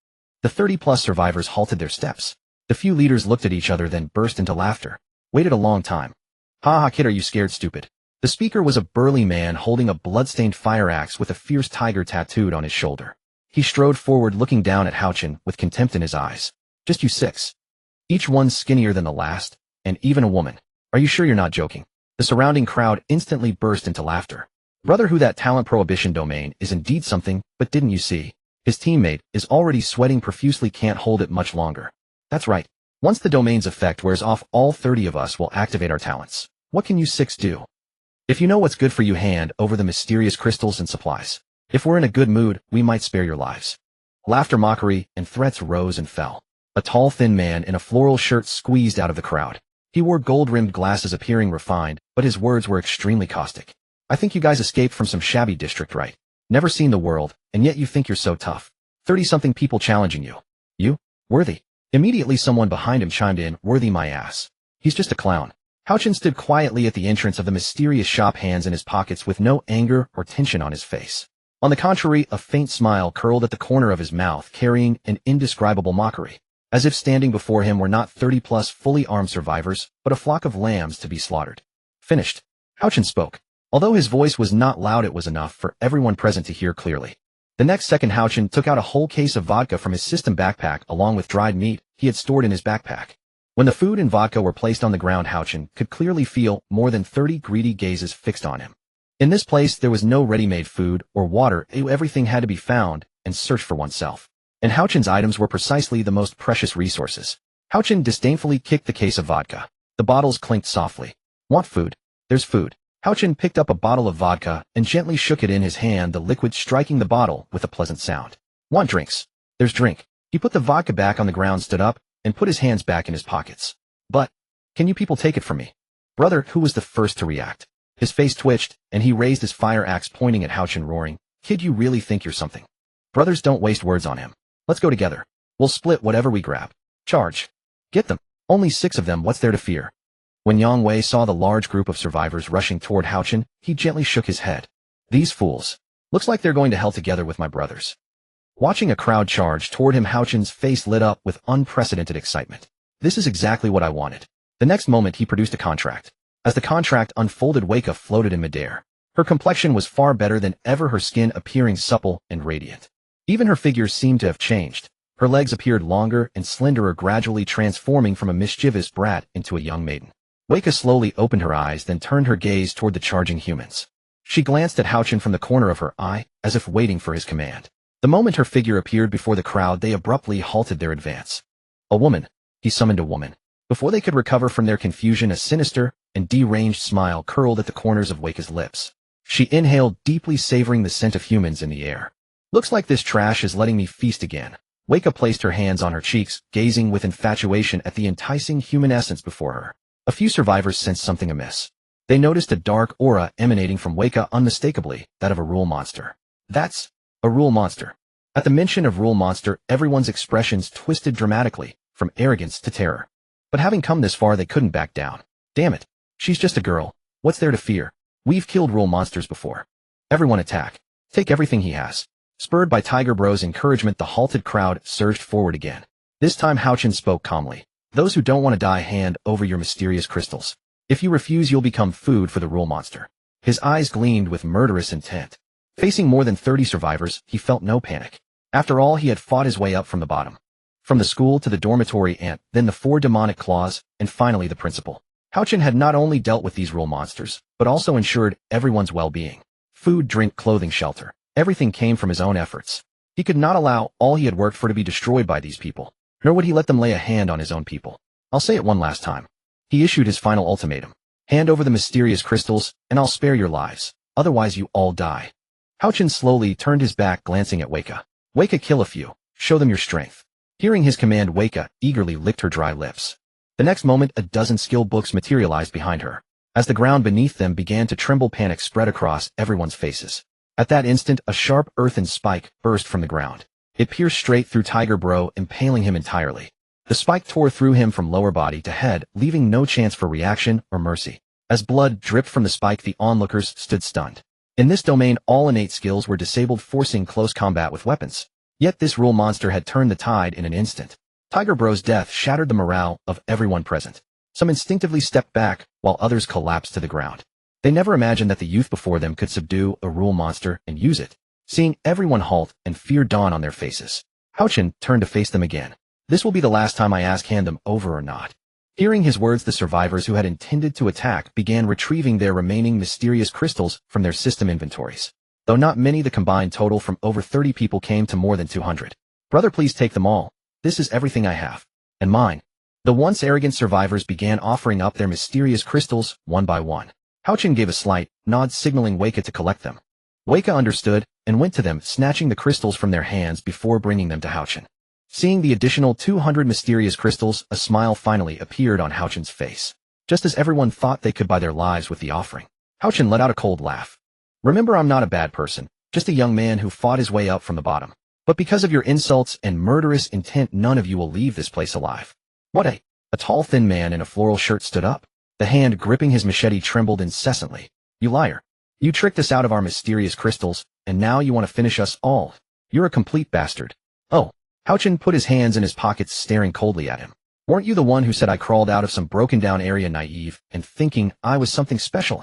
The 30-plus survivors halted their steps. The few leaders looked at each other, then burst into laughter. Waited a long time. Ha ha, kid, are you scared, stupid? The speaker was a burly man holding a blood-stained fire axe with a fierce tiger tattooed on his shoulder. He strode forward, looking down at Haochen with contempt in his eyes. Just you 6. Each one skinnier than the last, and even a woman. Are you sure you're not joking? The surrounding crowd instantly burst into laughter. Brother, who that talent prohibition domain is indeed something, but didn't you see? His teammate is already sweating profusely, can't hold it much longer. That's right. Once the domain's effect wears off, all 30 of us will activate our talents. What can you 6 do? If you know what's good for you, hand over the mysterious crystals and supplies. If we're in a good mood, we might spare your lives. Laughter, mockery, and threats rose and fell. A tall, thin man in a floral shirt squeezed out of the crowd. He wore gold-rimmed glasses, appearing refined, but his words were extremely caustic. I think you guys escaped from some shabby district, right? Never seen the world, and yet you think you're so tough. 30-something people challenging you. You? Worthy. Immediately someone behind him chimed in, Worthy my ass. He's just a clown. Haochen stood quietly at the entrance of the mysterious shop, hands in his pockets, with no anger or tension on his face. On the contrary, a faint smile curled at the corner of his mouth, carrying an indescribable mockery. As if standing before him were not 30-plus fully armed survivors, but a flock of lambs to be slaughtered. Finished. Haochen spoke. Although his voice was not loud, it was enough for everyone present to hear clearly. The next second, Haochen took out a whole case of vodka from his system backpack along with dried meat he had stored in his backpack. When the food and vodka were placed on the ground, Haochen could clearly feel more than 30 greedy gazes fixed on him. In this place, there was no ready-made food or water. Everything had to be found and searched for oneself. And Haochen's items were precisely the most precious resources. Haochen disdainfully kicked the case of vodka. The bottles clinked softly. Want food? There's food. Haochen picked up a bottle of vodka and gently shook it in his hand, the liquid striking the bottle with a pleasant sound. Want drinks? There's drink. He put the vodka back on the ground, stood up, and put his hands back in his pockets. But, can you people take it from me? Brother, who was the first to react? His face twitched, and he raised his fire axe pointing at Houchin, roaring, "Kid, you really think you're something? Brothers don't waste words on him. Let's go together. We'll split whatever we grab. Charge. Get them. Only 6 of them, what's there to fear?" When Yang Wei saw the large group of survivors rushing toward Houchin, he gently shook his head. "These fools. Looks like they're going to hell together with my brothers." Watching a crowd charge toward him, Houchin's face lit up with unprecedented excitement. "This is exactly what I wanted." The next moment he produced a contract. As the contract unfolded, Weka floated in midair. Her complexion was far better than ever, her skin appearing supple and radiant. Even her figure seemed to have changed. Her legs appeared longer and slenderer, gradually transforming from a mischievous brat into a young maiden. Weka slowly opened her eyes, then turned her gaze toward the charging humans. She glanced at Houchin from the corner of her eye, as if waiting for his command. The moment her figure appeared before the crowd, they abruptly halted their advance. "A woman." He summoned a woman. Before they could recover from their confusion, a sinister and deranged smile curled at the corners of Weka's lips. She inhaled deeply, savoring the scent of humans in the air. "Looks like this trash is letting me feast again." Weka placed her hands on her cheeks, gazing with infatuation at the enticing human essence before her. A few survivors sensed something amiss. They noticed a dark aura emanating from Weka, unmistakably that of a rule monster. "That's a rule monster." At the mention of rule monster, everyone's expressions twisted dramatically, from arrogance to terror. But having come this far, they couldn't back down. "Damn it. She's just a girl. What's there to fear? We've killed rule monsters before. Everyone attack. Take everything he has." Spurred by Tiger Bro's encouragement, the halted crowd surged forward again. This time Houchin spoke calmly. "Those who don't want to die, hand over your mysterious crystals. If you refuse, you'll become food for the rule monster." His eyes gleamed with murderous intent. Facing more than 30 survivors, he felt no panic. After all, he had fought his way up from the bottom. From the school to the dormitory ant, then the 4 demonic claws, and finally the principal. Houchin had not only dealt with these rule monsters, but also ensured everyone's well-being. Food, drink, clothing, shelter. Everything came from his own efforts. He could not allow all he had worked for to be destroyed by these people, nor would he let them lay a hand on his own people. "I'll say it one last time." He issued his final ultimatum. "Hand over the mysterious crystals, and I'll spare your lives. Otherwise you all die." Houchin slowly turned his back, glancing at Weka. "Weka, kill a few. Show them your strength." Hearing his command, Weka eagerly licked her dry lips. The next moment, a dozen skill books materialized behind her. As the ground beneath them began to tremble, panic spread across everyone's faces. At that instant, a sharp earthen spike burst from the ground. It pierced straight through Tiger Bro, impaling him entirely. The spike tore through him from lower body to head, leaving no chance for reaction or mercy. As blood dripped from the spike, the onlookers stood stunned. In this domain, all innate skills were disabled, forcing close combat with weapons. Yet this rule monster had turned the tide in an instant. Tiger Bro's death shattered the morale of everyone present. Some instinctively stepped back, while others collapsed to the ground. They never imagined that the youth before them could subdue a rule monster and use it. Seeing everyone halt and fear dawn on their faces, Houchin turned to face them again. "This will be the last time I ask, hand them over or not." Hearing his words, the survivors who had intended to attack began retrieving their remaining mysterious crystals from their system inventories. Though not many, the combined total from over 30 people came to more than 200. "Brother, please take them all. This is everything I have. And mine." The once arrogant survivors began offering up their mysterious crystals, one by one. Houchin gave a slight nod, signaling Weka to collect them. Weka understood, and went to them, snatching the crystals from their hands before bringing them to Houchin. Seeing the additional 200 mysterious crystals, a smile finally appeared on Houchin's face. Just as everyone thought they could buy their lives with the offering, Houchin let out a cold laugh. "Remember, I'm not a bad person, just a young man who fought his way up from the bottom. But because of your insults and murderous intent, none of you will leave this place alive." "What a tall, thin man in a floral shirt stood up. The hand gripping his machete trembled incessantly. "You liar. You tricked us out of our mysterious crystals, and now you want to finish us all. You're a complete bastard." "Oh." Houchin put his hands in his pockets, staring coldly at him. "Weren't you the one who said I crawled out of some broken-down area naive and thinking I was something special?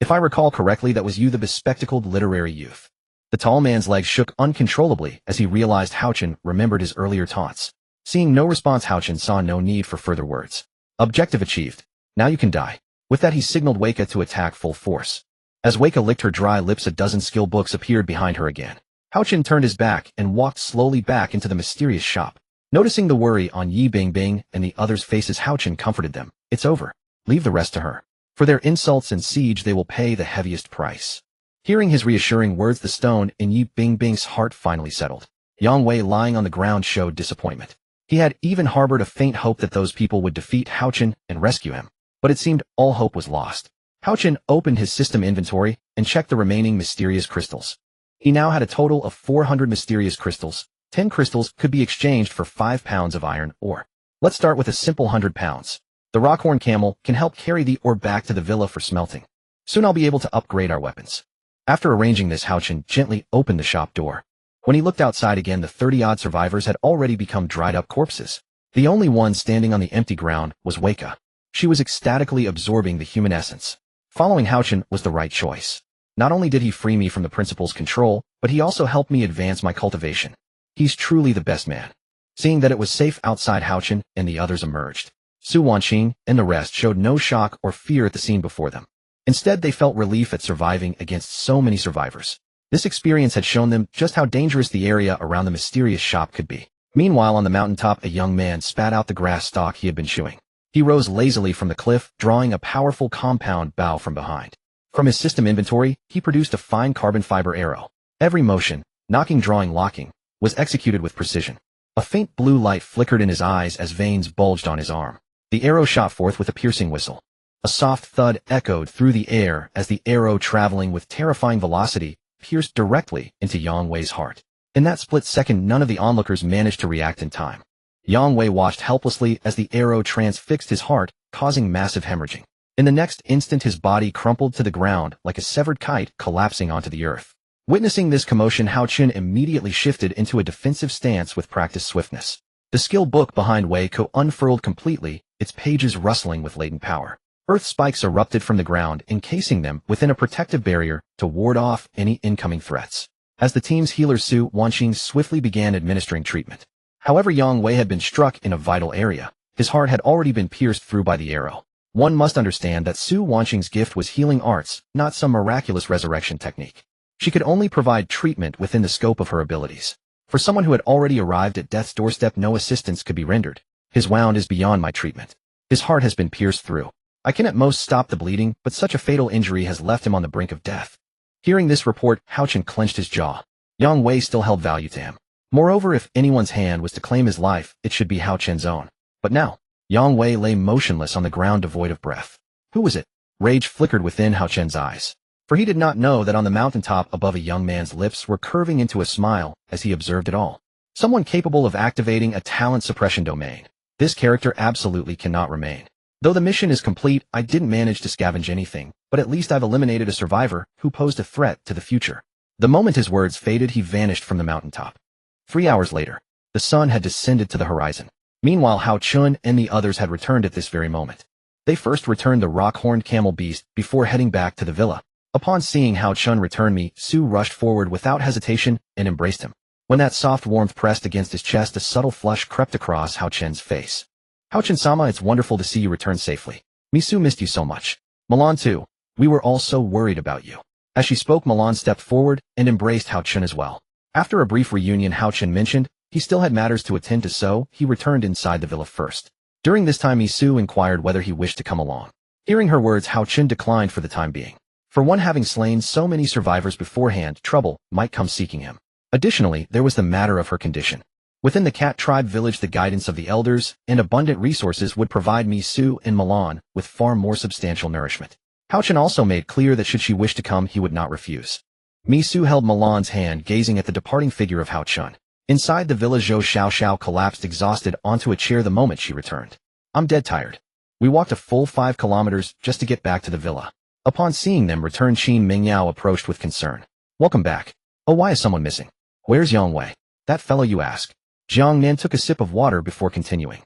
If I recall correctly, that was you, the bespectacled literary youth." The tall man's legs shook uncontrollably as he realized Houchin remembered his earlier taunts. Seeing no response, Houchin saw no need for further words. Objective achieved. Now you can die. With that, he signaled Weka to attack full force. As Weka licked her dry lips, a dozen skill books appeared behind her again. Houchin turned his back and walked slowly back into the mysterious shop. Noticing the worry on Yi Bingbing and the others' faces, Houchin comforted them. "It's over. Leave the rest to her. For their insults and siege, they will pay the heaviest price." Hearing his reassuring words, the stone in Yi Bingbing's heart finally settled. Yang Wei, lying on the ground, showed disappointment. He had even harbored a faint hope that those people would defeat Hao Chen and rescue him. But it seemed all hope was lost. Hao Chen opened his system inventory and checked the remaining mysterious crystals. He now had a total of 400 mysterious crystals. 10 crystals could be exchanged for 5 pounds of iron ore. Let's start with a simple 100 pounds. The Rockhorn Camel can help carry the ore back to the villa for smelting. Soon I'll be able to upgrade our weapons. After arranging this, Hao Chen gently opened the shop door. When he looked outside again, the 30-odd survivors had already become dried-up corpses. The only one standing on the empty ground was Weika. She was ecstatically absorbing the human essence. Following Hao Chen was the right choice. Not only did he free me from the principal's control, but he also helped me advance my cultivation. He's truly the best man. Seeing that it was safe outside, Hao Chen and the others emerged. Su Wanqing and the rest showed no shock or fear at the scene before them. Instead, they felt relief at surviving against so many survivors. This experience had shown them just how dangerous the area around the mysterious shop could be. Meanwhile, on the mountaintop, a young man spat out the grass stalk he had been chewing. He rose lazily from the cliff, drawing a powerful compound bow from behind. From his system inventory, he produced a fine carbon fiber arrow. Every motion, knocking, drawing, locking, was executed with precision. A faint blue light flickered in his eyes as veins bulged on his arm. The arrow shot forth with a piercing whistle. A soft thud echoed through the air as the arrow, traveling with terrifying velocity, pierced directly into Yang Wei's heart. In that split second, none of the onlookers managed to react in time. Yang Wei watched helplessly as the arrow transfixed his heart, causing massive hemorrhaging. In the next instant, his body crumpled to the ground like a severed kite, collapsing onto the earth. Witnessing this commotion, Hao Chen immediately shifted into a defensive stance with practiced swiftness. The skill book behind Wei Ko unfurled completely, its pages rustling with latent power. Earth spikes erupted from the ground, encasing them within a protective barrier to ward off any incoming threats. As the team's healer Su Wanqing swiftly began administering treatment. However, Yang Wei had been struck in a vital area. His heart had already been pierced through by the arrow. One must understand that Su Wanqing's gift was healing arts, not some miraculous resurrection technique. She could only provide treatment within the scope of her abilities. For someone who had already arrived at death's doorstep, no assistance could be rendered. His wound is beyond my treatment. His heart has been pierced through. I can at most stop the bleeding, but such a fatal injury has left him on the brink of death. Hearing this report, Hao Chen clenched his jaw. Yang Wei still held value to him. Moreover, if anyone's hand was to claim his life, it should be Hao Chen's own. But now, Yang Wei lay motionless on the ground, devoid of breath. Who was it? Rage flickered within Hao Chen's eyes. For he did not know that on the mountaintop above, a young man's lips were curving into a smile as he observed it all. Someone capable of activating a talent suppression domain. This character absolutely cannot remain. Though the mission is complete, I didn't manage to scavenge anything, but at least I've eliminated a survivor who posed a threat to the future. The moment his words faded, he vanished from the mountaintop. 3 hours later, the sun had descended to the horizon. Meanwhile, Hao Chen and the others had returned at this very moment. They first returned the rock-horned camel beast before heading back to the villa. Upon seeing Hao Chen return me, Su rushed forward without hesitation and embraced him. When that soft warmth pressed against his chest, a subtle flush crept across Hao Chen's face. Hao Chen-sama, it's wonderful to see you return safely. Misu missed you so much. Milan too. We were all so worried about you. As she spoke, Milan stepped forward and embraced Hao Chen as well. After a brief reunion, Hao Chen mentioned he still had matters to attend to, so he returned inside the villa first. During this time, Misu inquired whether he wished to come along. Hearing her words, Hao Chen declined for the time being. For one, having slain so many survivors beforehand, trouble might come seeking him. Additionally, there was the matter of her condition. Within the cat tribe village, the guidance of the elders and abundant resources would provide Misu and Milan with far more substantial nourishment. Hao Chen also made clear that should she wish to come, he would not refuse. Misu held Milan's hand, gazing at the departing figure of Hao Chen. Inside the villa, Zhou Xiaoxiao collapsed exhausted onto a chair the moment she returned. I'm dead tired. We walked a full 5 kilometers just to get back to the villa. Upon seeing them return, Qin Mingyao approached with concern. Welcome back. Oh, why is someone missing? Where's Yang Wei? That fellow you ask. Jiang Nan took a sip of water before continuing.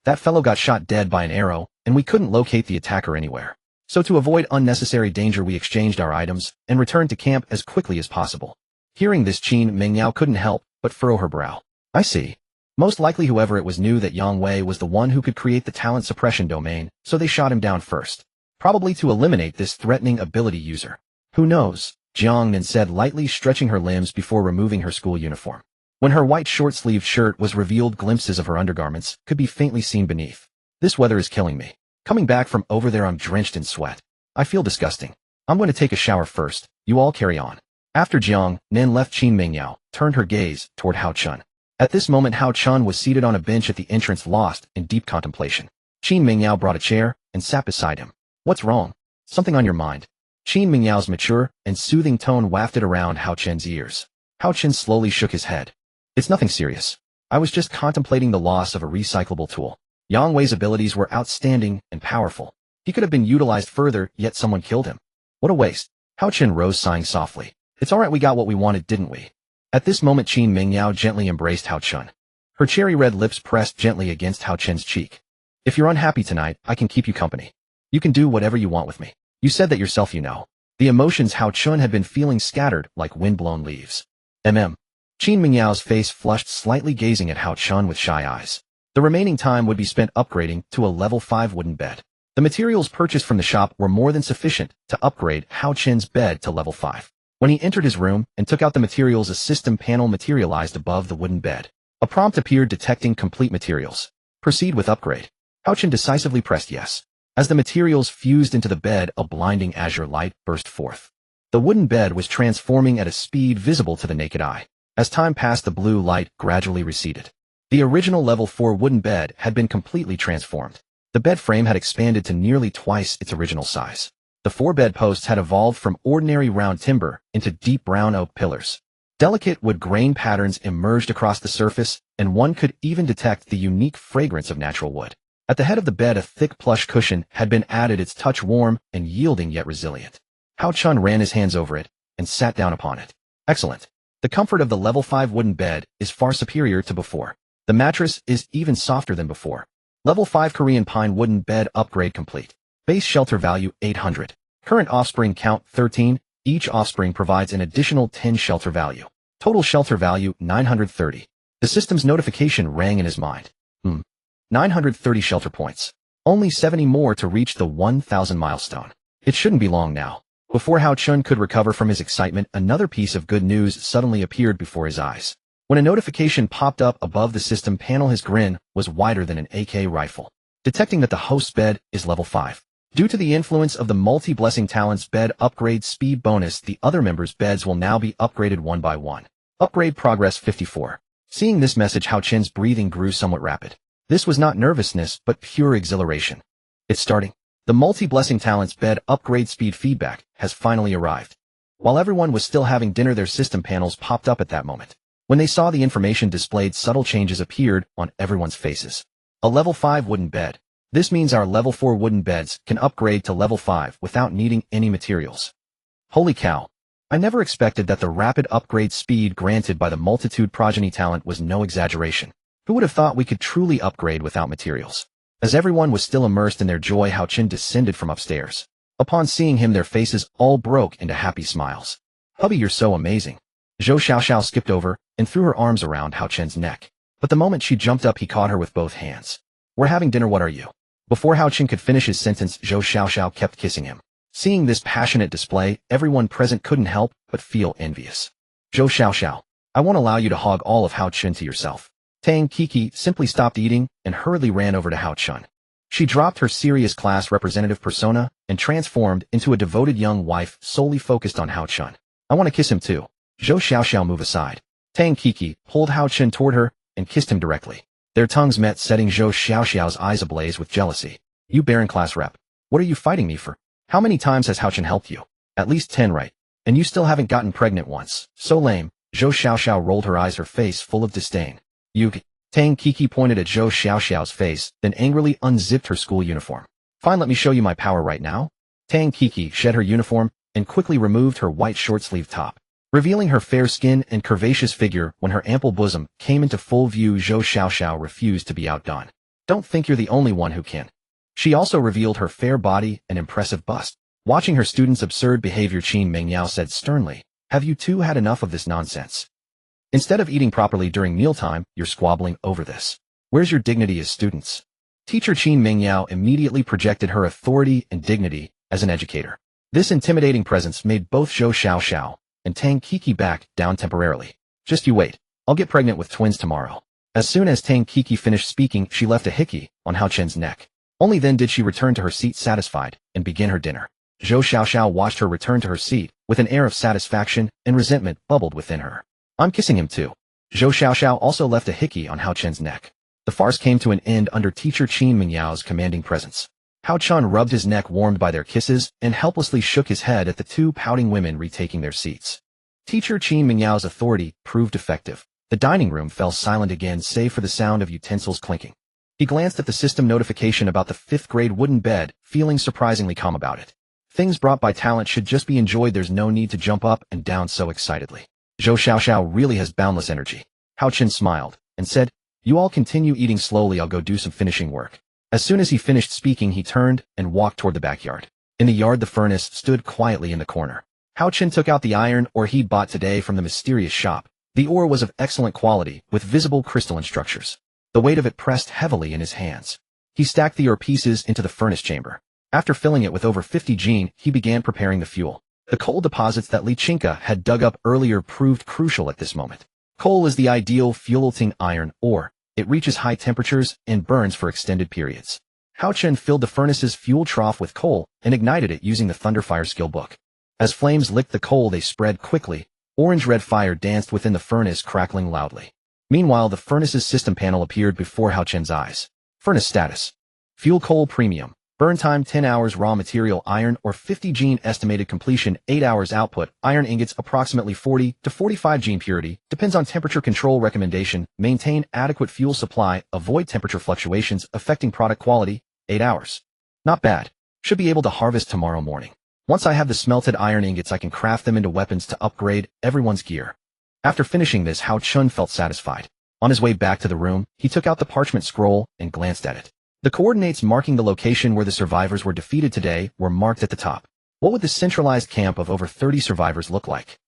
That fellow got shot dead by an arrow, and we couldn't locate the attacker anywhere. So to avoid unnecessary danger, we exchanged our items and returned to camp as quickly as possible. Hearing this, Qin Mingyao couldn't help but furrow her brow. I see. Most likely whoever it was knew that Yang Wei was the one who could create the talent suppression domain, so they shot him down first. Probably to eliminate this threatening ability user. Who knows? Jiang Nan said, lightly stretching her limbs before removing her school uniform. When her white short-sleeved shirt was revealed, glimpses of her undergarments could be faintly seen beneath. This weather is killing me. Coming back from over there, I'm drenched in sweat. I feel disgusting. I'm going to take a shower first. You all carry on. After Jiang Nan left, Qin Mingyao turned her gaze toward Hao Chen. At this moment Hao Chun was seated on a bench at the entrance lost in deep contemplation. Qin Mingyao brought a chair and sat beside him. What's wrong? Something on your mind? Qin Mingyao's mature and soothing tone wafted around Hao Chen's ears. Hao Chen slowly shook his head. It's nothing serious. I was just contemplating the loss of a recyclable tool. Yang Wei's abilities were outstanding and powerful. He could have been utilized further, yet someone killed him. What a waste. Hao Chen rose sighing softly. It's alright, we got what we wanted, didn't we? At this moment Qin Mingyao gently embraced Hao Chun. Her cherry red lips pressed gently against Hao Chen's cheek. If you're unhappy tonight, I can keep you company. You can do whatever you want with me. You said that yourself, you know. The emotions Hao Chun had been feeling scattered like wind-blown leaves. Qin Mingyao's face flushed slightly, gazing at Hao Chun with shy eyes. The remaining time would be spent upgrading to a level 5 wooden bed. The materials purchased from the shop were more than sufficient to upgrade Hao Chen's bed to level 5. When he entered his room and took out the materials, a system panel materialized above the wooden bed. A prompt appeared detecting complete materials. Proceed with upgrade. Hao Chen decisively pressed yes. As the materials fused into the bed, a blinding azure light burst forth. The wooden bed was transforming at a speed visible to the naked eye. As time passed, the blue light gradually receded. The original level 4 wooden bed had been completely transformed. The bed frame had expanded to nearly twice its original size. The 4 bedposts had evolved from ordinary round timber into deep brown oak pillars. Delicate wood grain patterns emerged across the surface, and one could even detect the unique fragrance of natural wood. At the head of the bed, a thick plush cushion had been added, its touch warm and yielding yet resilient. Hao Chun ran his hands over it and sat down upon it. Excellent. The comfort of the level 5 wooden bed is far superior to before. The mattress is even softer than before. Level 5 Korean pine wooden bed upgrade complete. Base shelter value 800. Current offspring count 13. Each offspring provides an additional 10 shelter value. Total shelter value 930. The system's notification rang in his mind. 930 shelter points. Only 70 more to reach the 1,000 milestone. It shouldn't be long now. Before Hao Chun could recover from his excitement, another piece of good news suddenly appeared before his eyes. When a notification popped up above the system panel, his grin was wider than an AK rifle. Detecting that the host's bed is level 5. Due to the influence of the multi-blessing talent's bed upgrade speed bonus, the other members' beds will now be upgraded one by one. Upgrade progress 54. Seeing this message, Hao Chen's breathing grew somewhat rapid. This was not nervousness, but pure exhilaration. It's starting. The multi-blessing talent's bed upgrade speed feedback has finally arrived. While everyone was still having dinner, their system panels popped up at that moment. When they saw the information displayed, subtle changes appeared on everyone's faces. A level 5 wooden bed. This means our level 4 wooden beds can upgrade to level 5 without needing any materials. Holy cow. I never expected that the rapid upgrade speed granted by the multitude progeny talent was no exaggeration. Who would have thought we could truly upgrade without materials? As everyone was still immersed in their joy, Hao Chen descended from upstairs. Upon seeing him, their faces all broke into happy smiles. Hubby, you're so amazing. Zhou Xiaoxiao skipped over and threw her arms around Hao Chen's neck. But the moment she jumped up, he caught her with both hands. We're having dinner, what are you? Before Hao Chen could finish his sentence, Zhou Xiaoxiao kept kissing him. Seeing this passionate display, everyone present couldn't help but feel envious. Zhou Xiaoxiao, I won't allow you to hog all of Hao Chen to yourself. Tang Kiki simply stopped eating and hurriedly ran over to Hao Chun. She dropped her serious class representative persona and transformed into a devoted young wife solely focused on Hao Chun. I want to kiss him too. Zhou Xiaoxiao, move aside. Tang Kiki pulled Hao Chun toward her and kissed him directly. Their tongues met, setting Zhou Xiaoxiao's eyes ablaze with jealousy. You barren class rep. What are you fighting me for? How many times has Hao Chun helped you? At least 10, right? And you still haven't gotten pregnant once. So lame. Zhou Xiaoxiao rolled her eyes, her face full of disdain. You. Tang Kiki pointed at Zhou Xiaoxiao's face, then angrily unzipped her school uniform. Fine, let me show you my power right now. Tang Kiki shed her uniform and quickly removed her white short-sleeved top, revealing her fair skin and curvaceous figure. When her ample bosom came into full view, Zhou Xiaoxiao refused to be outdone. Don't think you're the only one who can. She also revealed her fair body and impressive bust. Watching her students' absurd behavior, Qin Mingyao said sternly, have you two had enough of this nonsense? Instead of eating properly during mealtime, you're squabbling over this. Where's your dignity as students? Teacher Qin Mingyao immediately projected her authority and dignity as an educator. This intimidating presence made both Zhou Xiaoxiao and Tang Kiki back down temporarily. Just you wait. I'll get pregnant with twins tomorrow. As soon as Tang Kiki finished speaking, she left a hickey on Hao Chen's neck. Only then did she return to her seat satisfied and begin her dinner. Zhou Xiaoxiao watched her return to her seat with an air of satisfaction, and resentment bubbled within her. I'm kissing him too. Zhou Xiaoxiao also left a hickey on Hao Chen's neck. The farce came to an end under teacher Qin Mingyao's commanding presence. Hao Chen rubbed his neck warmed by their kisses and helplessly shook his head at the two pouting women retaking their seats. Teacher Qin Mingyao's authority proved effective. The dining room fell silent again save for the sound of utensils clinking. He glanced at the system notification about the 5th grade wooden bed, feeling surprisingly calm about it. Things brought by talent should just be enjoyed. There's no need to jump up and down so excitedly. Zhou Xiaoxiao really has boundless energy. Hao Chen smiled and said, "You all continue eating slowly. I'll go do some finishing work." As soon as he finished speaking, he turned and walked toward the backyard. In the yard, the furnace stood quietly in the corner. Hao Chen took out the iron ore he bought today from the mysterious shop. The ore was of excellent quality, with visible crystalline structures. The weight of it pressed heavily in his hands. He stacked the ore pieces into the furnace chamber. After filling it with over 50 jin, he began preparing the fuel. The coal deposits that Li Chinka had dug up earlier proved crucial at this moment. Coal is the ideal fuel-ting iron ore. It reaches high temperatures and burns for extended periods. Hao Chen filled the furnace's fuel trough with coal and ignited it using the Thunderfire skill book. As flames licked the coal, they spread quickly. Orange-red fire danced within the furnace, crackling loudly. Meanwhile, the furnace's system panel appeared before Hao Chen's eyes. Furnace status: fuel coal premium. Burn time 10 hours. Raw material iron or 50 jin. Estimated completion 8 hours. Output iron ingots approximately 40 to 45 jin. Purity depends on temperature control. Recommendation: maintain adequate fuel supply, avoid temperature fluctuations affecting product quality. 8 hours. Not bad. Should be able to harvest tomorrow morning. Once I have the smelted iron ingots, I can craft them into weapons to upgrade everyone's gear. After finishing this, Hao Chen felt satisfied. On his way back to the room, he took out the parchment scroll and glanced at it. The coordinates marking the location where the survivors were defeated today were marked at the top. What would the centralized camp of over 30 survivors look like?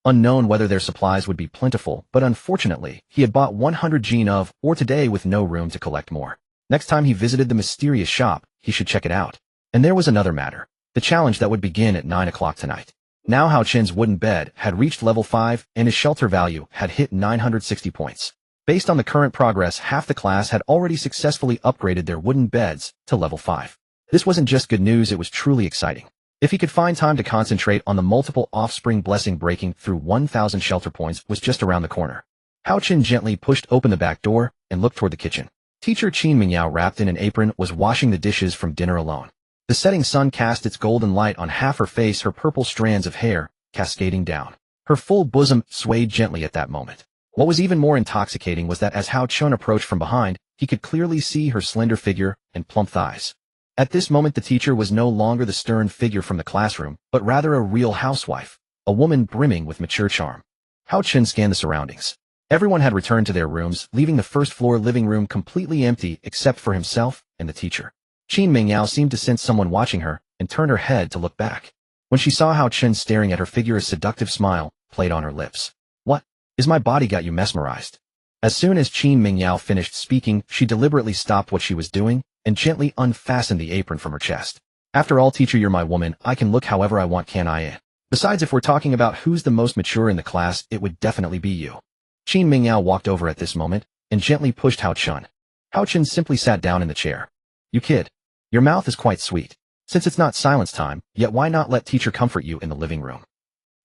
Unknown whether their supplies would be plentiful, but unfortunately, he had bought 100 jin of ore today with no room to collect more. Next time he visited the mysterious shop, he should check it out. And there was another matter. The challenge that would begin at 9 o'clock tonight. Now Hao Chen's wooden bed had reached level 5 and his shelter value had hit 960 points. Based on the current progress, half the class had already successfully upgraded their wooden beds to level 5. This wasn't just good news, it was truly exciting. If he could find time to concentrate on the multiple offspring, blessing breaking through 1,000 shelter points was just around the corner. Hao Chen gently pushed open the back door and looked toward the kitchen. Teacher Qin Mingyao, wrapped in an apron, was washing the dishes from dinner alone. The setting sun cast its golden light on half her face, her purple strands of hair cascading down. Her full bosom swayed gently at that moment. What was even more intoxicating was that as Hao Chen approached from behind, he could clearly see her slender figure and plump thighs. At this moment, the teacher was no longer the stern figure from the classroom, but rather a real housewife, a woman brimming with mature charm. Hao Chen scanned the surroundings. Everyone had returned to their rooms, leaving the first-floor living room completely empty except for himself and the teacher. Qin Mingyao seemed to sense someone watching her and turned her head to look back. When she saw Hao Chen staring at her figure, a seductive smile played on her lips. "What? Is my body got you mesmerized?" As soon as Qin Mingyao finished speaking, she deliberately stopped what she was doing and gently unfastened the apron from her chest. "After all, teacher, you're my woman. I can look however I want, can I? Besides, if we're talking about who's the most mature in the class, it would definitely be you." Qin Mingyao walked over at this moment and gently pushed Hao Chen. Hao Chen simply sat down in the chair. "You kid. Your mouth is quite sweet. Since it's not silence time, yet why not let teacher comfort you in the living room?"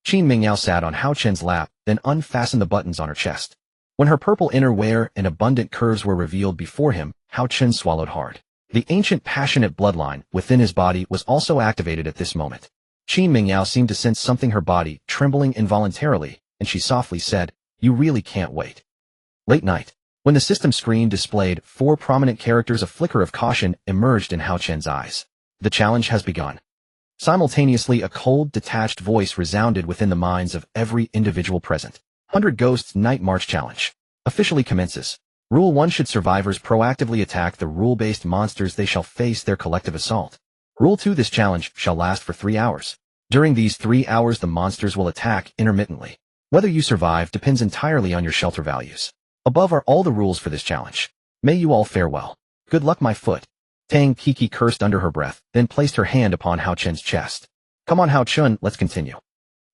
Qin Mingyao sat on Hao Chen's lap, then unfastened the buttons on her chest. When her purple innerwear and abundant curves were revealed before him, Hao Chen swallowed hard. The ancient passionate bloodline within his body was also activated at this moment. Qin Mingyao seemed to sense something, her body trembling involuntarily, and she softly said, "You really can't wait." Late night. When the system screen displayed 4 prominent characters, a flicker of caution emerged in Hao Chen's eyes. The challenge has begun. Simultaneously, a cold, detached voice resounded within the minds of every individual present. 100 Ghosts Night March Challenge officially commences. Rule 1: should survivors proactively attack the rule-based monsters, they shall face their collective assault. Rule 2: this challenge shall last for 3 hours. During these 3 hours, the monsters will attack intermittently. Whether you survive depends entirely on your shelter values. Above are all the rules for this challenge. May you all fare well. Good luck, my foot. Tang Kiki cursed under her breath, then placed her hand upon Hao Chen's chest. "Come on, Hao Chen, let's continue."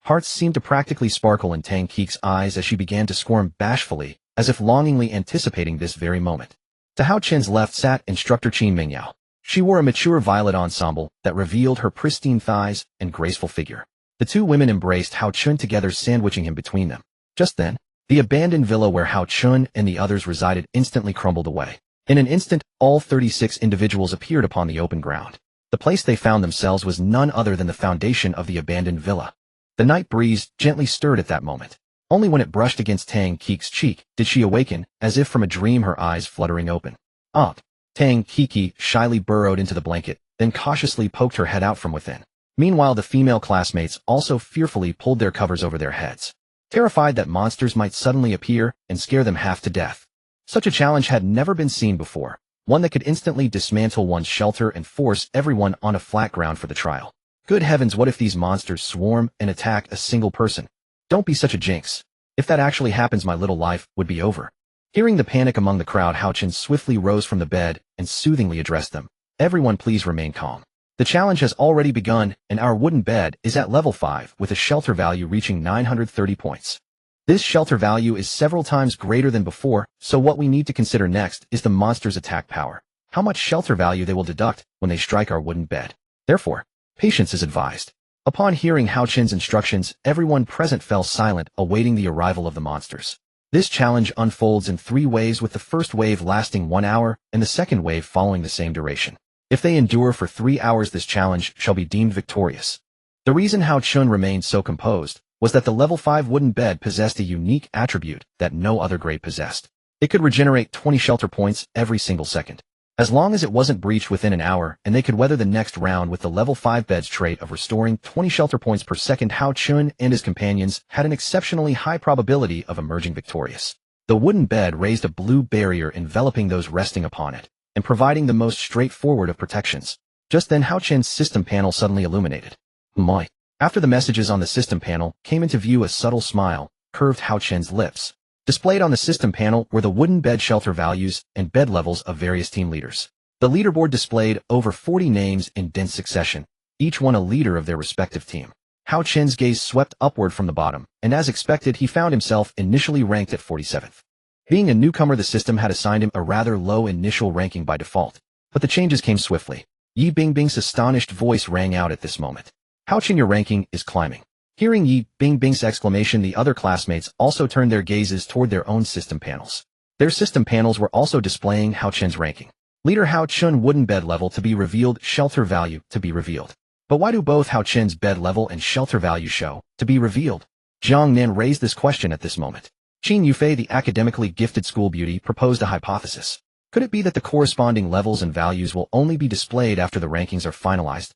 Hearts seemed to practically sparkle in Tang Kiki's eyes as she began to squirm bashfully, as if longingly anticipating this very moment. To Hao Chen's left sat instructor Qin Mingyao. She wore a mature violet ensemble that revealed her pristine thighs and graceful figure. The two women embraced Hao Chen together, sandwiching him between them. Just then, The abandoned villa where Hao Chun and the others resided instantly crumbled away. In an instant, all 36 individuals appeared upon the open ground. The place they found themselves was none other than the foundation of the abandoned villa. The night breeze gently stirred at that moment. Only when it brushed against Tang Kik's cheek did she awaken, as if from a dream, her eyes fluttering open. Up. Tang Kiki shyly burrowed into the blanket, then cautiously poked her head out from within. Meanwhile, the female classmates also fearfully pulled their covers over their heads, terrified that monsters might suddenly appear and scare them half to death. Such a challenge had never been seen before, one that could instantly dismantle one's shelter and force everyone on a flat ground for the trial. Good heavens, what if these monsters swarm and attack a single person? Don't be such a jinx. If that actually happens, my little life would be over. Hearing the panic among the crowd, Hao Chun swiftly rose from the bed and soothingly addressed them. Everyone, please remain calm. The challenge has already begun, and our wooden bed is at level 5 with a shelter value reaching 930 points. This shelter value is several times greater than before, so what we need to consider next is the monster's attack power. How much shelter value they will deduct when they strike our wooden bed. Therefore, patience is advised. Upon hearing Hao Chun's instructions, everyone present fell silent, awaiting the arrival of the monsters. This challenge unfolds in 3 waves, with the first wave lasting 1 hour and the second wave following the same duration. If they endure for 3 hours, this challenge shall be deemed victorious. The reason Hao Chun remained so composed was that the level 5 wooden bed possessed a unique attribute that no other grade possessed. It could regenerate 20 shelter points every single second. As long as it wasn't breached within an hour, and they could weather the next round with the level 5 bed's trait of restoring 20 shelter points per second, Hao Chun and his companions had an exceptionally high probability of emerging victorious. The wooden bed raised a blue barrier enveloping those resting upon it, and providing the most straightforward of protections. Just then, Hao Chun's system panel suddenly illuminated. My. After the messages on the system panel came into view, a subtle smile curved Hao Chun's lips. Displayed on the system panel were the wooden bed shelter values and bed levels of various team leaders. The leaderboard displayed over 40 names in dense succession, each one a leader of their respective team. Hao Chun's gaze swept upward from the bottom, and as expected, he found himself initially ranked at 47th. Being a newcomer, the system had assigned him a rather low initial ranking by default, but the changes came swiftly. Yi Bingbing's astonished voice rang out at this moment. Hao Chun, your ranking is climbing. Hearing Yi Bingbing's exclamation, the other classmates also turned their gazes toward their own system panels. Their system panels were also displaying Hao Chun's ranking. Leader Hao Chun, wooden bed level to be revealed, shelter value to be revealed. But why do both Hao Chun's bed level and shelter value show to be revealed? Jiang Nin raised this question at this moment. Qin Yufei, the academically gifted school beauty, proposed a hypothesis. Could it be that the corresponding levels and values will only be displayed after the rankings are finalized?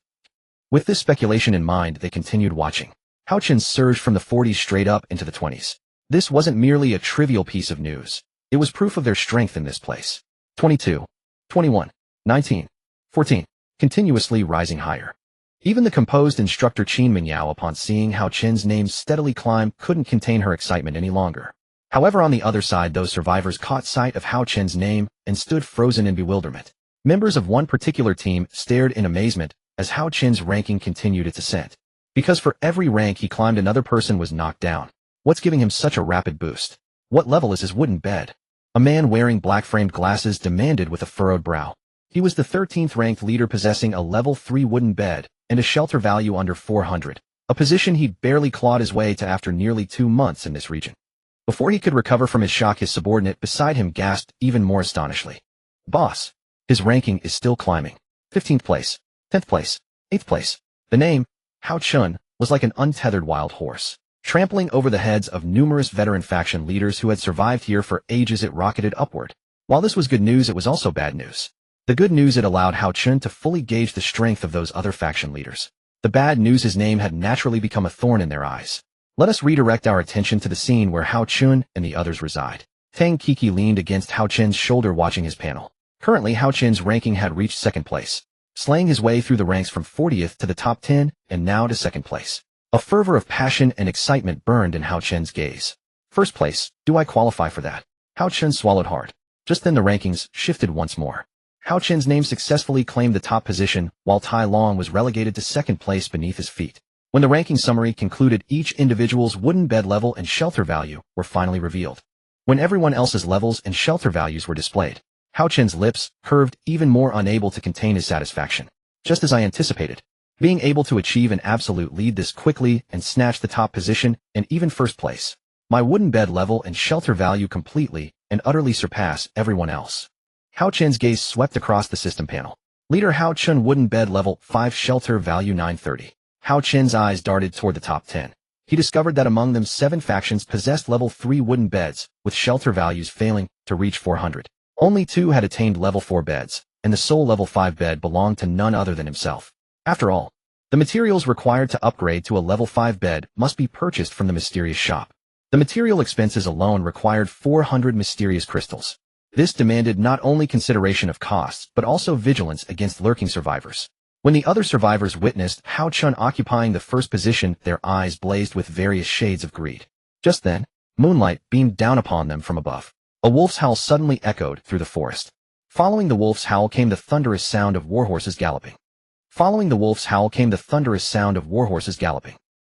With this speculation in mind, they continued watching. Hao Chun surged from the 40s straight up into the 20s. This wasn't merely a trivial piece of news. It was proof of their strength in this place. 22, 21, 19, 14, continuously rising higher. Even the composed instructor Qin Mingyao, upon seeing Hao Chun's name steadily climb, couldn't contain her excitement any longer. However, on the other side, those survivors caught sight of Hao Chun's name and stood frozen in bewilderment. Members of one particular team stared in amazement as Hao Chun's ranking continued its ascent. Because for every rank he climbed, another person was knocked down. What's giving him such a rapid boost? What level is his wooden bed? A man wearing black-framed glasses demanded with a furrowed brow. He was the 13th ranked leader, possessing a level 3 wooden bed and a shelter value under 400, a position he'd barely clawed his way to after nearly 2 months in this region. Before he could recover from his shock, his subordinate beside him gasped even more astonishingly. Boss, his ranking is still climbing. 15th place, 10th place, 8th place. The name, Hao Chun, was like an untethered wild horse, trampling over the heads of numerous veteran faction leaders who had survived here for ages. It rocketed upward. While this was good news, it was also bad news. The good news, it allowed Hao Chun to fully gauge the strength of those other faction leaders. The bad news, his name had naturally become a thorn in their eyes. Let us redirect our attention to the scene where Hao Chun and the others reside. Tang Kiki leaned against Hao Chun's shoulder, watching his panel. Currently, Hao Chun's ranking had reached 2nd place, slaying his way through the ranks from 40th to the top 10 and now to 2nd place. A fervor of passion and excitement burned in Hao Chun's gaze. 1st place, do I qualify for that? Hao Chun swallowed hard. Just then the rankings shifted once more. Hao Chun's name successfully claimed the top position, while Tai Long was relegated to 2nd place beneath his feet. When the ranking summary concluded, each individual's wooden bed level and shelter value were finally revealed. When everyone else's levels and shelter values were displayed, Hao Chun's lips curved even more, unable to contain his satisfaction. Just as I anticipated, being able to achieve an absolute lead this quickly and snatch the top position and even 1st place. My wooden bed level and shelter value completely and utterly surpass everyone else. Hao Chen's gaze swept across the system panel. Leader Hao Chen wooden bed level 5 shelter value 930. Hao Chen's eyes darted toward the top 10. He discovered that among them 7 factions possessed level 3 wooden beds, with shelter values failing to reach 400. Only 2 had attained level 4 beds, and the sole level 5 bed belonged to none other than himself. After all, the materials required to upgrade to a level 5 bed must be purchased from the mysterious shop. The material expenses alone required 400 mysterious crystals. This demanded not only consideration of costs, but also vigilance against lurking survivors. When the other survivors witnessed Hao Chun occupying the first position, their eyes blazed with various shades of greed. Just then, moonlight beamed down upon them from above. A wolf's howl suddenly echoed through the forest. Following the wolf's howl came the thunderous sound of warhorses galloping.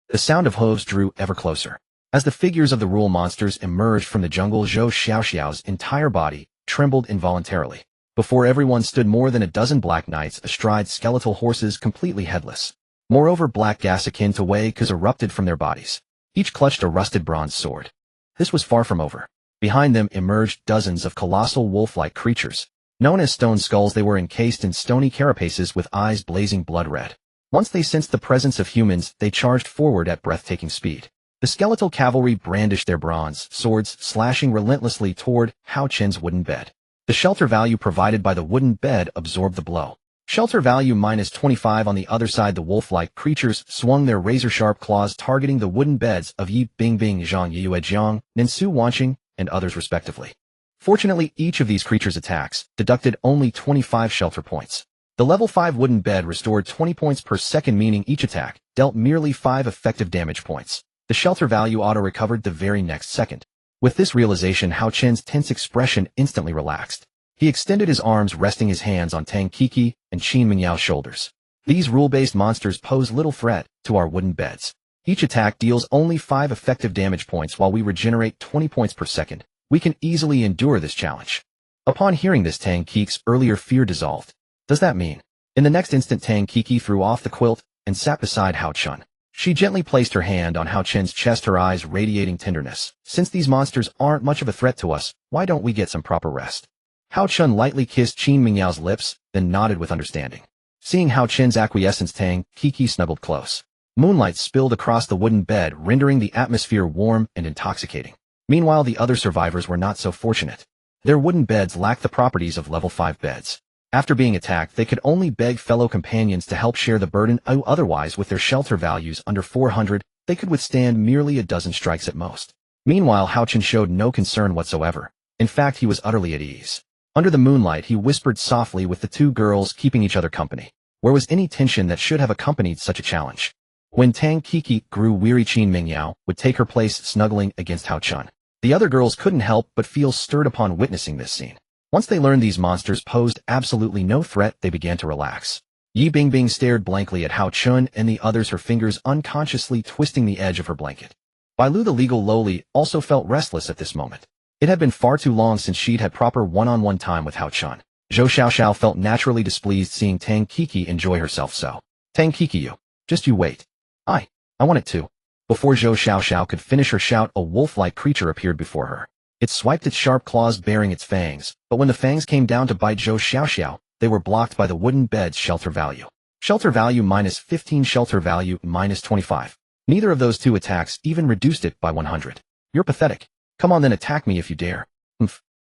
The sound of hooves drew ever closer. As the figures of the rule monsters emerged from the jungle, Zhou Xiaoxiao's entire body trembled involuntarily. Before everyone stood more than a dozen black knights astride skeletal horses completely headless. Moreover, black gas akin to Wei Kuz erupted from their bodies. Each clutched a rusted bronze sword. This was far from over. Behind them emerged dozens of colossal wolf-like creatures. Known as stone skulls, they were encased in stony carapaces with eyes blazing blood red. Once they sensed the presence of humans, they charged forward at breathtaking speed. The skeletal cavalry brandished their bronze swords, slashing relentlessly toward Hao Chen's wooden bed. The shelter value provided by the wooden bed absorbed the blow. Shelter value -25 on the other side. The wolf-like creatures swung their razor-sharp claws, targeting the wooden beds of Yi Bingbing, Zhang Yuejiang, Ninsu Wanqing, and others respectively. Fortunately, each of these creatures' attacks deducted only 25 shelter points. The level 5 wooden bed restored 20 points per second, meaning each attack dealt merely 5 effective damage points. The shelter value auto-recovered the very next second. With this realization, Hao Chen's tense expression instantly relaxed. He extended his arms, resting his hands on Tang Kiki and Qin Mingyao's shoulders. These rule-based monsters pose little threat to our wooden beds. Each attack deals only 5 effective damage points while we regenerate 20 points per second. We can easily endure this challenge. Upon hearing this, Tang Kiki's earlier fear dissolved. Does that mean? In the next instant, Tang Kiki threw off the quilt and sat beside Hao Chun. She gently placed her hand on Hao Chen's chest, her eyes radiating tenderness. Since these monsters aren't much of a threat to us, why don't we get some proper rest? Hao Chun lightly kissed Qin Mingyao's lips, then nodded with understanding. Seeing Hao Chen's acquiescence, Tang Kiki snuggled close. Moonlight spilled across the wooden bed, rendering the atmosphere warm and intoxicating. Meanwhile, the other survivors were not so fortunate. Their wooden beds lacked the properties of level 5 beds. After being attacked, they could only beg fellow companions to help share the burden. Otherwise, with their shelter values under 400, they could withstand merely a dozen strikes at most. Meanwhile, Hao Chen showed no concern whatsoever. In fact, he was utterly at ease. Under the moonlight, he whispered softly with the 2 girls, keeping each other company. Where was any tension that should have accompanied such a challenge? When Tang Kiki grew weary, Qin Mingyao would take her place snuggling against Hao Chun. The other girls couldn't help but feel stirred upon witnessing this scene. Once they learned these monsters posed absolutely no threat, they began to relax. Yi Bingbing stared blankly at Hao Chun and the others, her fingers unconsciously twisting the edge of her blanket. Bai Lu, the legal lowly, also felt restless at this moment. It had been far too long since she'd had proper one-on-one time with Hao Chun. Zhou Xiaoxiao felt naturally displeased seeing Tang Kiki enjoy herself so. Tang Kiki, you wait. I want it too. Before Zhou Xiaoxiao could finish her shout, a wolf-like creature appeared before her. It swiped its sharp claws bearing its fangs, but when the fangs came down to bite Zhou Xiaoxiao, they were blocked by the wooden bed's shelter value. Shelter value -15, shelter value -25. Neither of those 2 attacks even reduced it by 100. You're pathetic. Come on then, attack me if you dare.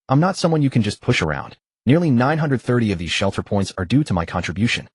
I'm not someone you can just push around. Nearly 930 of these shelter points are due to my contribution.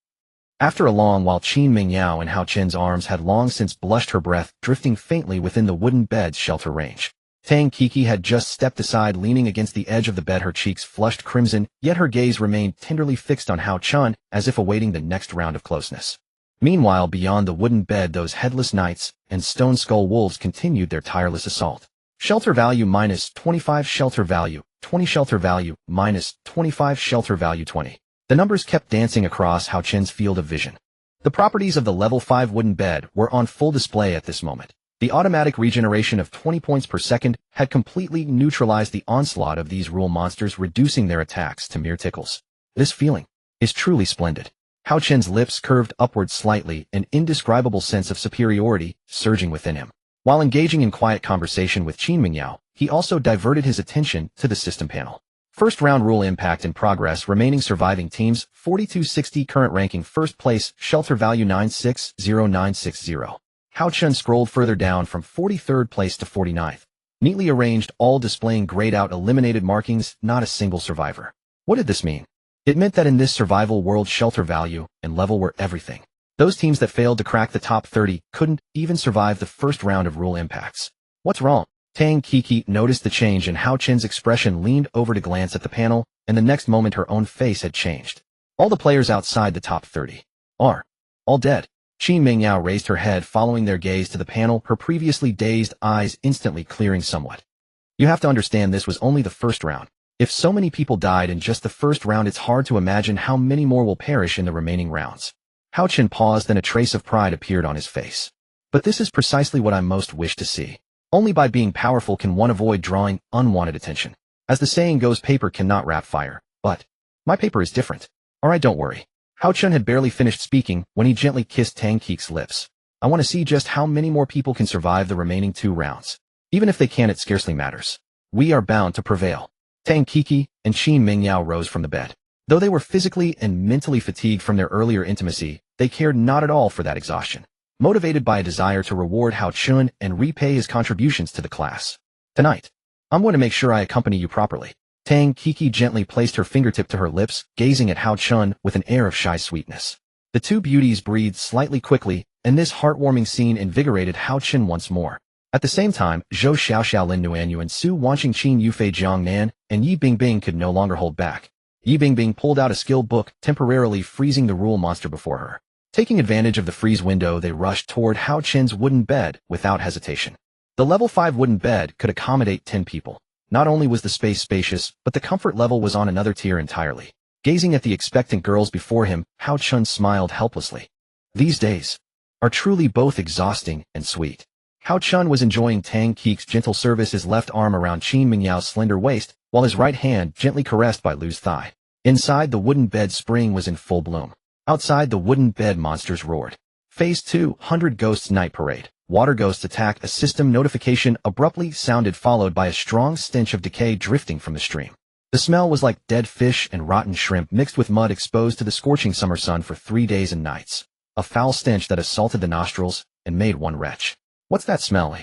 After a long while, Qin Mingyao and Hao Chen's arms had long since blushed, her breath drifting faintly within the wooden bed's shelter range. Tang Kiki had just stepped aside, leaning against the edge of the bed, her cheeks flushed crimson, yet her gaze remained tenderly fixed on Hao Chun, as if awaiting the next round of closeness. Meanwhile, beyond the wooden bed, those headless knights and stone skull wolves continued their tireless assault. Shelter value -25, shelter value 20, shelter value -25, shelter value 20. The numbers kept dancing across Hao Chen's field of vision. The properties of the level 5 wooden bed were on full display at this moment. The automatic regeneration of 20 points per second had completely neutralized the onslaught of these rule monsters, reducing their attacks to mere tickles. This feeling is truly splendid. Hao Chen's lips curved upward slightly, an indescribable sense of superiority surging within him. While engaging in quiet conversation with Qin Mingyao, he also diverted his attention to the system panel. First round rule impact in progress. Remaining surviving teams 4260. Current ranking first place shelter value 960960. Hao Chun scrolled further down from 43rd place to 49th. Neatly arranged, all displaying grayed out eliminated markings, not a single survivor. What did this mean? It meant that in this survival world, shelter value and level were everything. Those teams that failed to crack the top 30 couldn't even survive the first round of rule impacts. What's wrong? Tang Kiki noticed the change in Hao Chen's expression, leaned over to glance at the panel, and the next moment her own face had changed. All the players outside the top 30 are all dead. Qin Mingyao raised her head, following their gaze to the panel, her previously dazed eyes instantly clearing somewhat. You have to understand, this was only the first round. If so many people died in just the first round, it's hard to imagine how many more will perish in the remaining rounds. Hao Chen paused, then a trace of pride appeared on his face. But this is precisely what I most wish to see. Only by being powerful can one avoid drawing unwanted attention. As the saying goes, paper cannot wrap fire. But my paper is different. Alright, don't worry. Hao Chen had barely finished speaking when he gently kissed Tang Kiki's lips. I want to see just how many more people can survive the remaining 2 rounds. Even if they can, it scarcely matters. We are bound to prevail. Tang Kiki and Qin Mingyao rose from the bed. Though they were physically and mentally fatigued from their earlier intimacy, they cared not at all for that exhaustion. Motivated by a desire to reward Hao Chun and repay his contributions to the class. Tonight, I'm going to make sure I accompany you properly. Tang Kiki gently placed her fingertip to her lips, gazing at Hao Chun with an air of shy sweetness. The two beauties breathed slightly quickly, and this heartwarming scene invigorated Hao Chun once more. At the same time, Zhou Xiaoxiao, Lin Nuanyu, and Su Wanqing, Qin Yufei, Jiang Nan, and Yi Bingbing could no longer hold back. Yi Bingbing pulled out a skill book, temporarily freezing the rule monster before her. Taking advantage of the freeze window, they rushed toward Hao Chen's wooden bed without hesitation. The level 5 wooden bed could accommodate 10 people. Not only was the space spacious, but the comfort level was on another tier entirely. Gazing at the expectant girls before him, Hao Chun smiled helplessly. These days are truly both exhausting and sweet. Hao Chun was enjoying Tang Kiki's gentle service, his left arm around Qin Mingyao's slender waist, while his right hand gently caressed by Lu's thigh. Inside, the wooden bed spring was in full bloom. Outside, the wooden bed monsters roared. Phase 2, 100 Ghosts Night Parade. Water ghosts attack. A system notification abruptly sounded, followed by a strong stench of decay drifting from the stream. The smell was like dead fish and rotten shrimp mixed with mud exposed to the scorching summer sun for 3 days and nights. A foul stench that assaulted the nostrils and made one retch. What's that smell?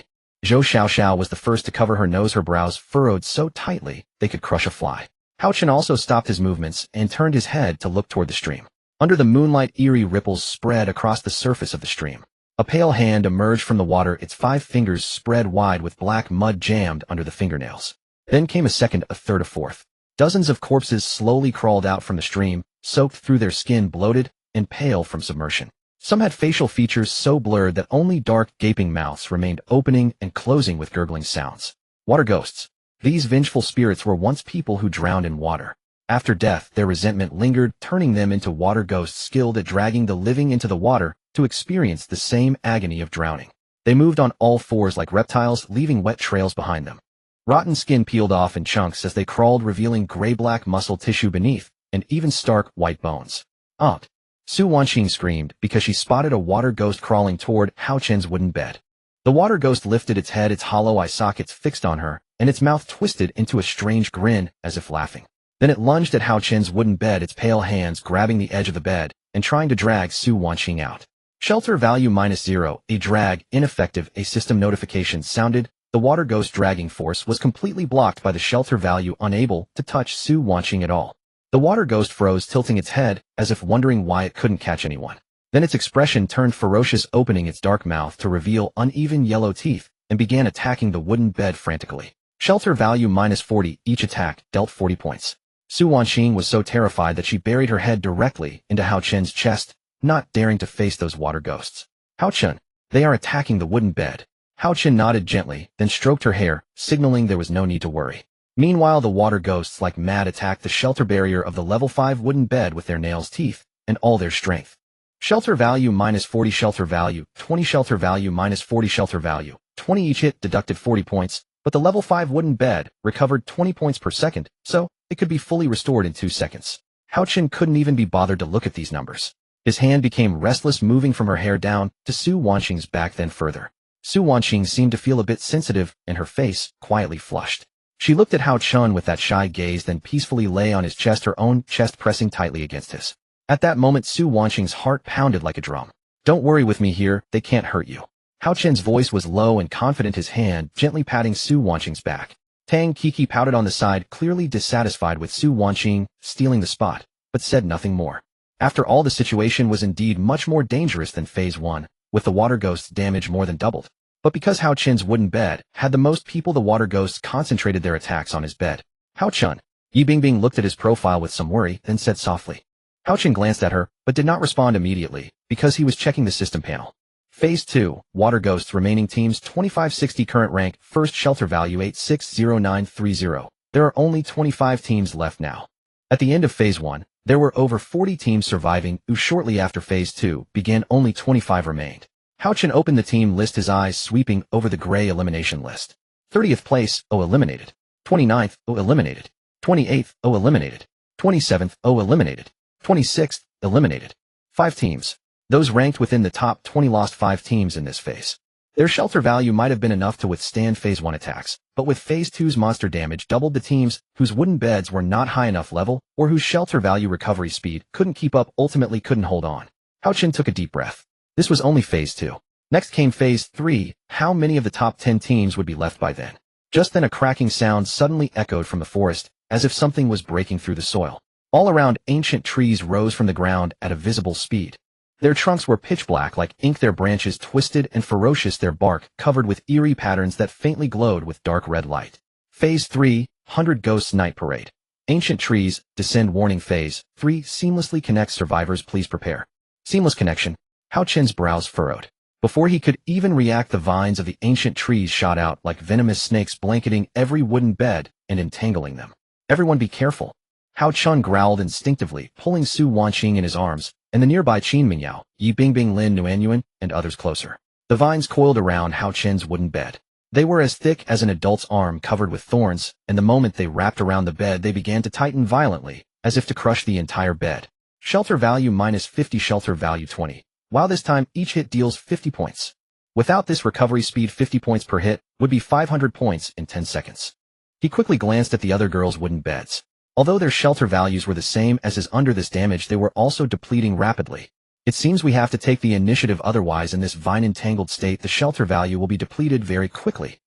Zhou Xiaoxiao was the first to cover her nose, her brows furrowed so tightly they could crush a fly. Hao Chen also stopped his movements and turned his head to look toward the stream. Under the moonlight, eerie ripples spread across the surface of the stream. A pale hand emerged from the water, its 5 fingers spread wide with black mud jammed under the fingernails. Then came a second, a third, a fourth. Dozens of corpses slowly crawled out from the stream, soaked through their skin, bloated and pale from submersion. Some had facial features so blurred that only dark, gaping mouths remained opening and closing with gurgling sounds. Water ghosts. These vengeful spirits were once people who drowned in water. After death, their resentment lingered, turning them into water ghosts skilled at dragging the living into the water to experience the same agony of drowning. They moved on all fours like reptiles, leaving wet trails behind them. Rotten skin peeled off in chunks as they crawled, revealing gray-black muscle tissue beneath, and even stark, white bones. Aunt! Su Wanqing screamed because she spotted a water ghost crawling toward Hao Chen's wooden bed. The water ghost lifted its head, its hollow eye sockets fixed on her, and its mouth twisted into a strange grin as if laughing. Then it lunged at Hao Chen's wooden bed, its pale hands grabbing the edge of the bed and trying to drag Su Wanqing out. Shelter value -0, a drag, ineffective. A system notification sounded. The water ghost dragging force was completely blocked by the shelter value, unable to touch Su Wanqing at all. The water ghost froze, tilting its head as if wondering why it couldn't catch anyone. Then its expression turned ferocious, opening its dark mouth to reveal uneven yellow teeth, and began attacking the wooden bed frantically. Shelter value -40, each attack dealt 40 points. Su Wanqing was so terrified that she buried her head directly into Hao Chen's chest, not daring to face those water ghosts. Hao Chen, they are attacking the wooden bed. Hao Chen nodded gently, then stroked her hair, signaling there was no need to worry. Meanwhile, the water ghosts like mad attacked the shelter barrier of the level 5 wooden bed with their nails, teeth, and all their strength. Shelter value -40, shelter value 20, shelter value -40, shelter value 20. Each hit deducted 40 points, but the level 5 wooden bed recovered 20 points per second, so it could be fully restored in 2 seconds. Hao Chen couldn't even be bothered to look at these numbers. His hand became restless, moving from her hair down to Su Wanqing's back, then further. Su Wanqing seemed to feel a bit sensitive, and her face quietly flushed. She looked at Hao Chun with that shy gaze, then peacefully lay on his chest, her own chest pressing tightly against his. At that moment, Su Wanqing's heart pounded like a drum. "Don't worry with me here, they can't hurt you." Hao Chen's voice was low and confident, his hand gently patting Su Wanqing's back. Tang Kiki pouted on the side, clearly dissatisfied with Su Wanqing stealing the spot, but said nothing more. After all, the situation was indeed much more dangerous than Phase 1, with the water ghost's damage more than doubled. But because Hao Chen's wooden bed had the most people, the water ghosts concentrated their attacks on his bed. "Hao Chun." Yi Bingbing looked at his profile with some worry, then said softly. Hao Chen glanced at her, but did not respond immediately, because he was checking the system panel. Phase 2, Water Ghosts remaining teams 2560 current rank, first shelter value 860930. There are only 25 teams left now. At the end of Phase 1, there were over 40 teams surviving, shortly after Phase 2 began only 25 remained. Hao Chen opened the team list, his eyes sweeping over the gray elimination list. 30th place, eliminated. 29th, eliminated. 28th, eliminated. 27th, eliminated. 26th, eliminated. 5 teams. Those ranked within the top 20 lost 5 teams in this phase. Their shelter value might have been enough to withstand Phase 1 attacks, but with Phase 2's monster damage doubled, the teams whose wooden beds were not high enough level, or whose shelter value recovery speed couldn't keep up, ultimately couldn't hold on. Hao Chen took a deep breath. This was only Phase 2. Next came Phase 3. How many of the top 10 teams would be left by then? Just then a cracking sound suddenly echoed from the forest, as if something was breaking through the soil. All around, ancient trees rose from the ground at a visible speed. Their trunks were pitch black like ink, their branches twisted and ferocious, their bark covered with eerie patterns that faintly glowed with dark red light. Phase 3, 100 Ghosts Night Parade. Ancient trees, descend warning. Phase 3, seamlessly connect survivors, please prepare. Seamless connection. Hao Chen's brows furrowed. Before he could even react, the vines of the ancient trees shot out like venomous snakes, blanketing every wooden bed and entangling them. Everyone be careful. Hao Chun growled instinctively, pulling Su Wanqing in his arms, and the nearby Qin Mingyao, Yi Bingbing, Lin Nuanyuan, and others closer. The vines coiled around Hao Chen's wooden bed. They were as thick as an adult's arm covered with thorns, and the moment they wrapped around the bed they began to tighten violently, as if to crush the entire bed. Shelter value -50, shelter value 20. While this time each hit deals 50 points. Without this recovery speed, 50 points per hit would be 500 points in 10 seconds. He quickly glanced at the other girls' wooden beds. Although their shelter values were the same as his, under this damage they were also depleting rapidly. It seems we have to take the initiative, otherwise in this vine-entangled state the shelter value will be depleted very quickly.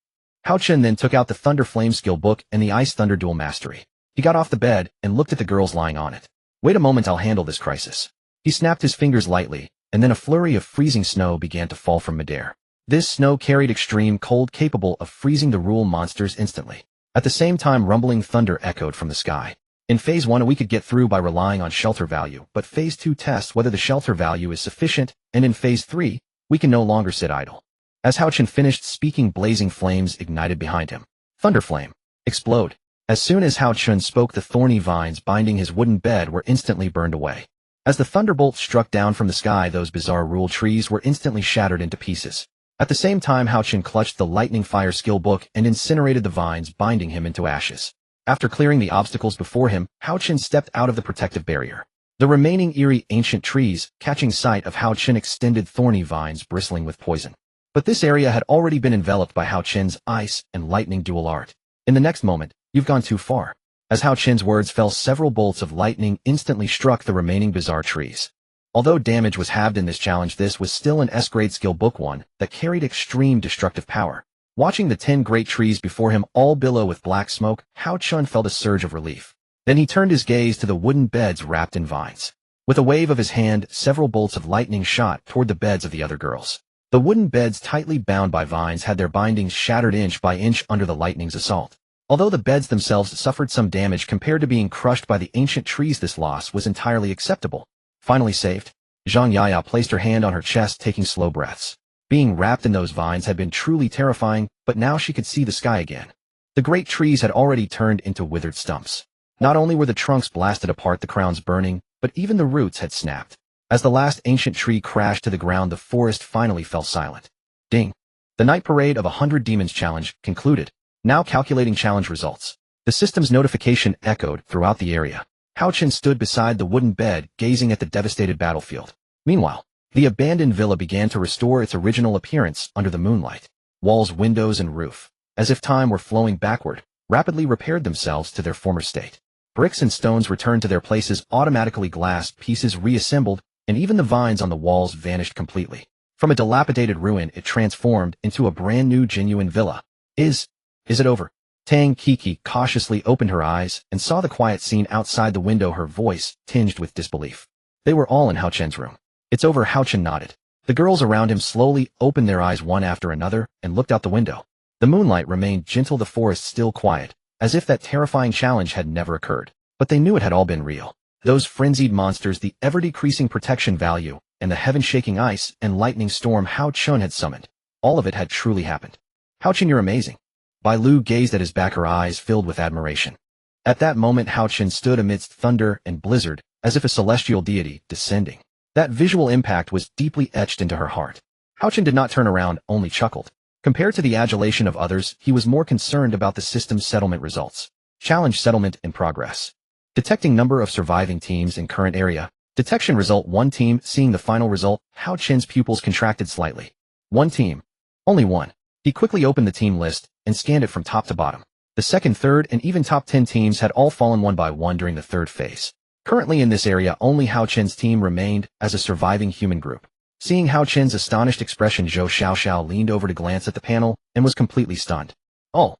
Hao Chen then took out the Thunder Flame skill book and the Ice Thunder Dual Mastery. He got off the bed and looked at the girls lying on it. "Wait a moment, I'll handle this crisis." He snapped his fingers lightly, and then a flurry of freezing snow began to fall from midair. This snow carried extreme cold capable of freezing the rule monsters instantly. At the same time, rumbling thunder echoed from the sky. In Phase 1 we could get through by relying on shelter value, but Phase 2 tests whether the shelter value is sufficient, and in Phase 3, we can no longer sit idle. As Hao Chen finished speaking, blazing flames ignited behind him. Thunder flame. Explode. As soon as Hao Chen spoke, the thorny vines binding his wooden bed were instantly burned away. As the thunderbolt struck down from the sky, those bizarre rule trees were instantly shattered into pieces. At the same time, Hao Chen clutched the lightning fire skill book and incinerated the vines binding him into ashes. After clearing the obstacles before him, Hao Chen stepped out of the protective barrier. The remaining eerie ancient trees, catching sight of Hao Chen, extended thorny vines bristling with poison. But this area had already been enveloped by Hao Chen's ice and lightning dual art. In the next moment, "You've gone too far." As Hao Chen's words fell, several bolts of lightning instantly struck the remaining bizarre trees. Although damage was halved in this challenge, this was still an S-grade skill book one that carried extreme destructive power. Watching the 10 great trees before him all billow with black smoke, Hao Chen felt a surge of relief. Then he turned his gaze to the wooden beds wrapped in vines. With a wave of his hand, several bolts of lightning shot toward the beds of the other girls. The wooden beds, tightly bound by vines, had their bindings shattered inch by inch under the lightning's assault. Although the beds themselves suffered some damage compared to being crushed by the ancient trees, this loss was entirely acceptable. Finally saved, Zhang Yaya placed her hand on her chest, taking slow breaths. Being wrapped in those vines had been truly terrifying, but now she could see the sky again. The great trees had already turned into withered stumps. Not only were the trunks blasted apart, the crowns burning, but even the roots had snapped. As the last ancient tree crashed to the ground, the forest finally fell silent. Ding! The Night Parade of 100 Demons Challenge concluded. Now calculating challenge results. The system's notification echoed throughout the area. Hao Chen stood beside the wooden bed, gazing at the devastated battlefield. Meanwhile, The abandoned villa began to restore its original appearance under the moonlight. Walls, windows, and roof, as if time were flowing backward, rapidly repaired themselves to their former state. Bricks and stones returned to their places, automatically glass pieces reassembled, and even the vines on the walls vanished completely. From a dilapidated ruin, it transformed into a brand new genuine villa. Is it over? Tang Kiki cautiously opened her eyes and saw the quiet scene outside the window, her voice tinged with disbelief. They were all in Hao Chen's room. It's over, Hao Chen nodded. The girls around him slowly opened their eyes one after another and looked out the window. The moonlight remained gentle, the forest still quiet, as if that terrifying challenge had never occurred. But they knew it had all been real. Those frenzied monsters, the ever-decreasing protection value, and the heaven-shaking ice and lightning storm Hao Chen had summoned. All of it had truly happened. Hao Chen, you're amazing. Bai Lu gazed at his back, her eyes filled with admiration. At that moment, Hao Chen stood amidst thunder and blizzard, as if a celestial deity descending. That visual impact was deeply etched into her heart. Hao Chen did not turn around, only chuckled. Compared to the adulation of others, he was more concerned about the system's settlement results. Challenge settlement in progress. Detecting number of surviving teams in current area. Detection result 1 team. Seeing the final result, Hao Chen's pupils contracted slightly. 1 team. Only 1. He quickly opened the team list and scanned it from top to bottom. The second, third, and even top 10 teams had all fallen one by one during the third phase. Currently in this area, only Hao Chen's team remained as a surviving human group. Seeing Hao Chen's astonished expression, Zhou Xiaoxiao leaned over to glance at the panel and was completely stunned. All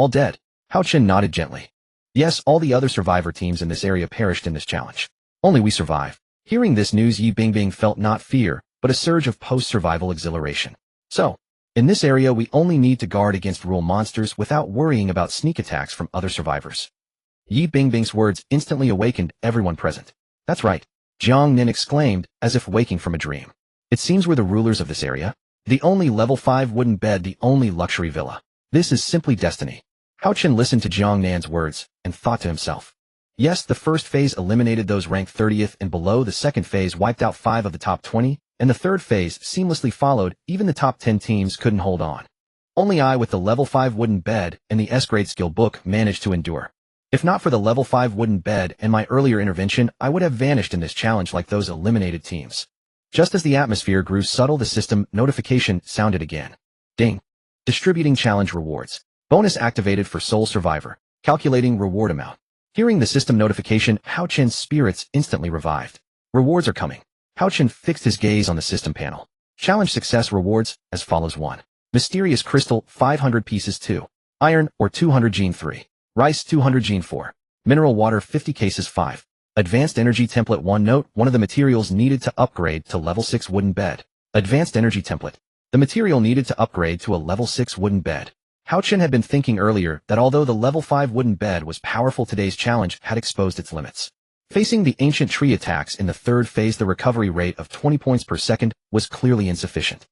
dead. Hao Chen nodded gently. Yes, all the other survivor teams in this area perished in this challenge. Only we survive. Hearing this news, Yi Bingbing felt not fear, but a surge of post-survival exhilaration. So, in this area we only need to guard against rule monsters without worrying about sneak attacks from other survivors. Yi Bingbing's words instantly awakened everyone present. That's right, Jiang Nin exclaimed, as if waking from a dream. It seems we're the rulers of this area. The only level 5 wooden bed, the only luxury villa. This is simply destiny. Hao Chen listened to Jiang Nan's words and thought to himself. Yes, the first phase eliminated those ranked 30th and below, the second phase wiped out 5 of the top 20, and the third phase seamlessly followed. Even the top 10 teams couldn't hold on. Only I, with the level 5 wooden bed and the S-grade skill book, managed to endure. If not for the level 5 wooden bed and my earlier intervention, I would have vanished in this challenge like those eliminated teams. Just as the atmosphere grew subtle, the system notification sounded again. Ding. Distributing challenge rewards. Bonus activated for sole survivor. Calculating reward amount. Hearing the system notification, Hao Chen's spirits instantly revived. Rewards are coming. Hao Chen fixed his gaze on the system panel. Challenge success rewards as follows: 1. Mysterious crystal, 500 pieces. 2. Iron, or 200 gene. 3. Rice, 200 gene. 4. Mineral water, 50 cases. 5. Advanced energy template. 1 note, one of the materials needed to upgrade to level 6 wooden bed. Advanced energy template. The material needed to upgrade to a level 6 wooden bed. Hao Chen had been thinking earlier that although the level 5 wooden bed was powerful, today's challenge had exposed its limits. Facing the ancient tree attacks in the third phase, the recovery rate of 20 points per second was clearly insufficient.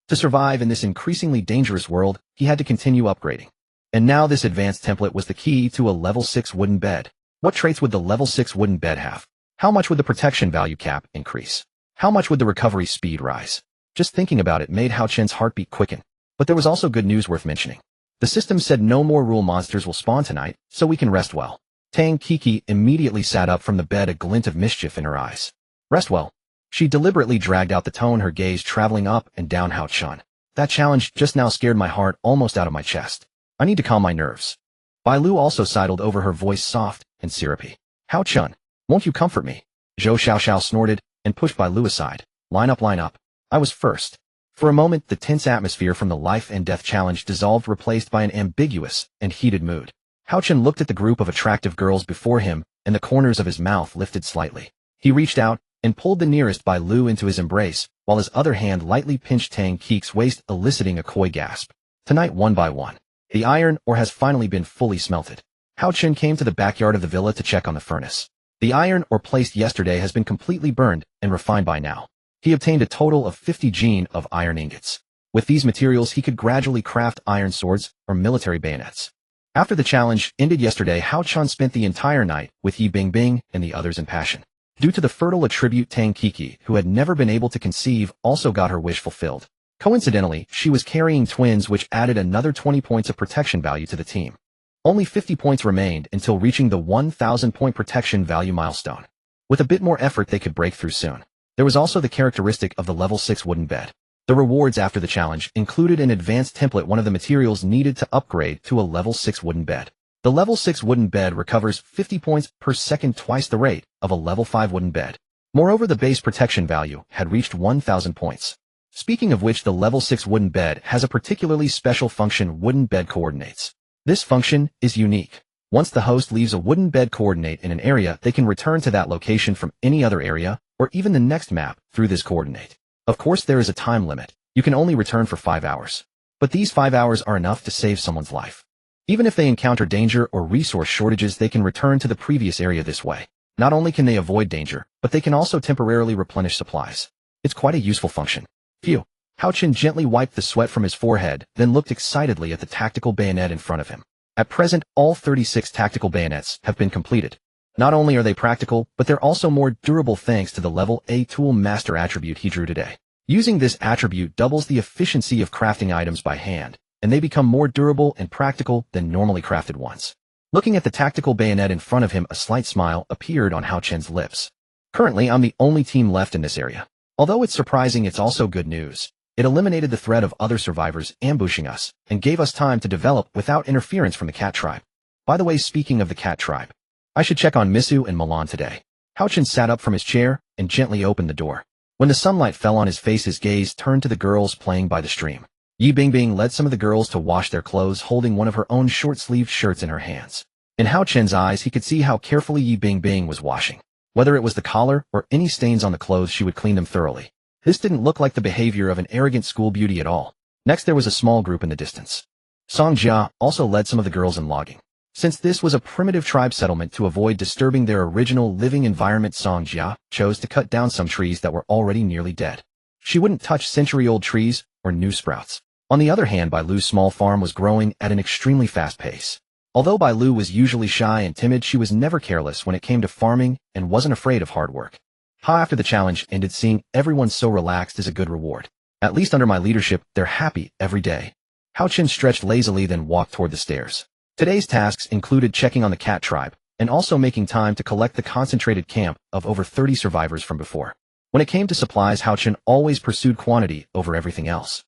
To survive in this increasingly dangerous world, he had to continue upgrading. And now this advanced template was the key to a level 6 wooden bed. What traits would the level 6 wooden bed have? How much would the protection value cap increase? How much would the recovery speed rise? Just thinking about it made Hao Chen's heartbeat quicken. But there was also good news worth mentioning. The system said no more rule monsters will spawn tonight, so we can rest well. Tang Kiki immediately sat up from the bed, a glint of mischief in her eyes. Rest well. She deliberately dragged out the tone, her gaze traveling up and down Hao Chen. That challenge just now scared my heart almost out of my chest. I need to calm my nerves. Bai Lu also sidled over, her voice soft and syrupy. Hao Chen, won't you comfort me? Zhou Xiaoxiao snorted and pushed Bai Lu aside. Line up, line up. I was first. For a moment, the tense atmosphere from the life and death challenge dissolved, replaced by an ambiguous and heated mood. Hao Chen looked at the group of attractive girls before him, and the corners of his mouth lifted slightly. He reached out and pulled the nearest Bai Lu into his embrace, while his other hand lightly pinched Tang Kiki's waist, eliciting a coy gasp. Tonight, one by one, the iron ore has finally been fully smelted. Hao Chen came to the backyard of the villa to check on the furnace. The iron ore placed yesterday has been completely burned and refined by now. He obtained a total of 50 gene of iron ingots. With these materials, he could gradually craft iron swords or military bayonets. After the challenge ended yesterday, Hao Chen spent the entire night with Yi Bingbing and the others in passion. Due to the fertile attribute, Tang Kiki, who had never been able to conceive, also got her wish fulfilled. Coincidentally, she was carrying twins, which added another 20 points of protection value to the team. Only 50 points remained until reaching the 1,000 point protection value milestone. With a bit more effort, they could break through soon. There was also the characteristic of the level 6 wooden bed. The rewards after the challenge included an advanced template, one of the materials needed to upgrade to a level 6 wooden bed. The level 6 wooden bed recovers 50 points per second, twice the rate of a level 5 wooden bed. Moreover, the base protection value had reached 1,000 points. Speaking of which, the level 6 wooden bed has a particularly special function, wooden bed coordinates. This function is unique. Once the host leaves a wooden bed coordinate in an area, they can return to that location from any other area, or even the next map, through this coordinate. Of course, there is a time limit. You can only return for 5 hours. But these 5 hours are enough to save someone's life. Even if they encounter danger or resource shortages, they can return to the previous area this way. Not only can they avoid danger, but they can also temporarily replenish supplies. It's quite a useful function. Phew. Hao Chen gently wiped the sweat from his forehead, then looked excitedly at the tactical bayonet in front of him. At present, all 36 tactical bayonets have been completed. Not only are they practical, but they're also more durable thanks to the level A tool master attribute he drew today. Using this attribute doubles the efficiency of crafting items by hand, and they become more durable and practical than normally crafted ones. Looking at the tactical bayonet in front of him, a slight smile appeared on Hao Chen's lips. Currently, I'm the only team left in this area. Although it's surprising, it's also good news. It eliminated the threat of other survivors ambushing us, and gave us time to develop without interference from the cat tribe. By the way, speaking of the cat tribe, I should check on Misu and Milan today. Hao Chen sat up from his chair and gently opened the door. When the sunlight fell on his face, his gaze turned to the girls playing by the stream. Yi Bingbing led some of the girls to wash their clothes, holding one of her own short-sleeved shirts in her hands. In Hao Chen's eyes, he could see how carefully Yi Bingbing was washing. Whether it was the collar or any stains on the clothes, she would clean them thoroughly. This didn't look like the behavior of an arrogant school beauty at all. Next, there was a small group in the distance. Song Jia also led some of the girls in logging. Since this was a primitive tribe settlement, to avoid disturbing their original living environment, Song Jia chose to cut down some trees that were already nearly dead. She wouldn't touch century-old trees or new sprouts. On the other hand, Bai Lu's small farm was growing at an extremely fast pace. Although Bai Lu was usually shy and timid, she was never careless when it came to farming and wasn't afraid of hard work. After the challenge ended, seeing everyone so relaxed is a good reward. At least under my leadership, they're happy every day. Hao Chen stretched lazily, then walked toward the stairs. Today's tasks included checking on the cat tribe, and also making time to collect the concentrated camp of over 30 survivors from before. When it came to supplies, Hao Chen always pursued quantity over everything else.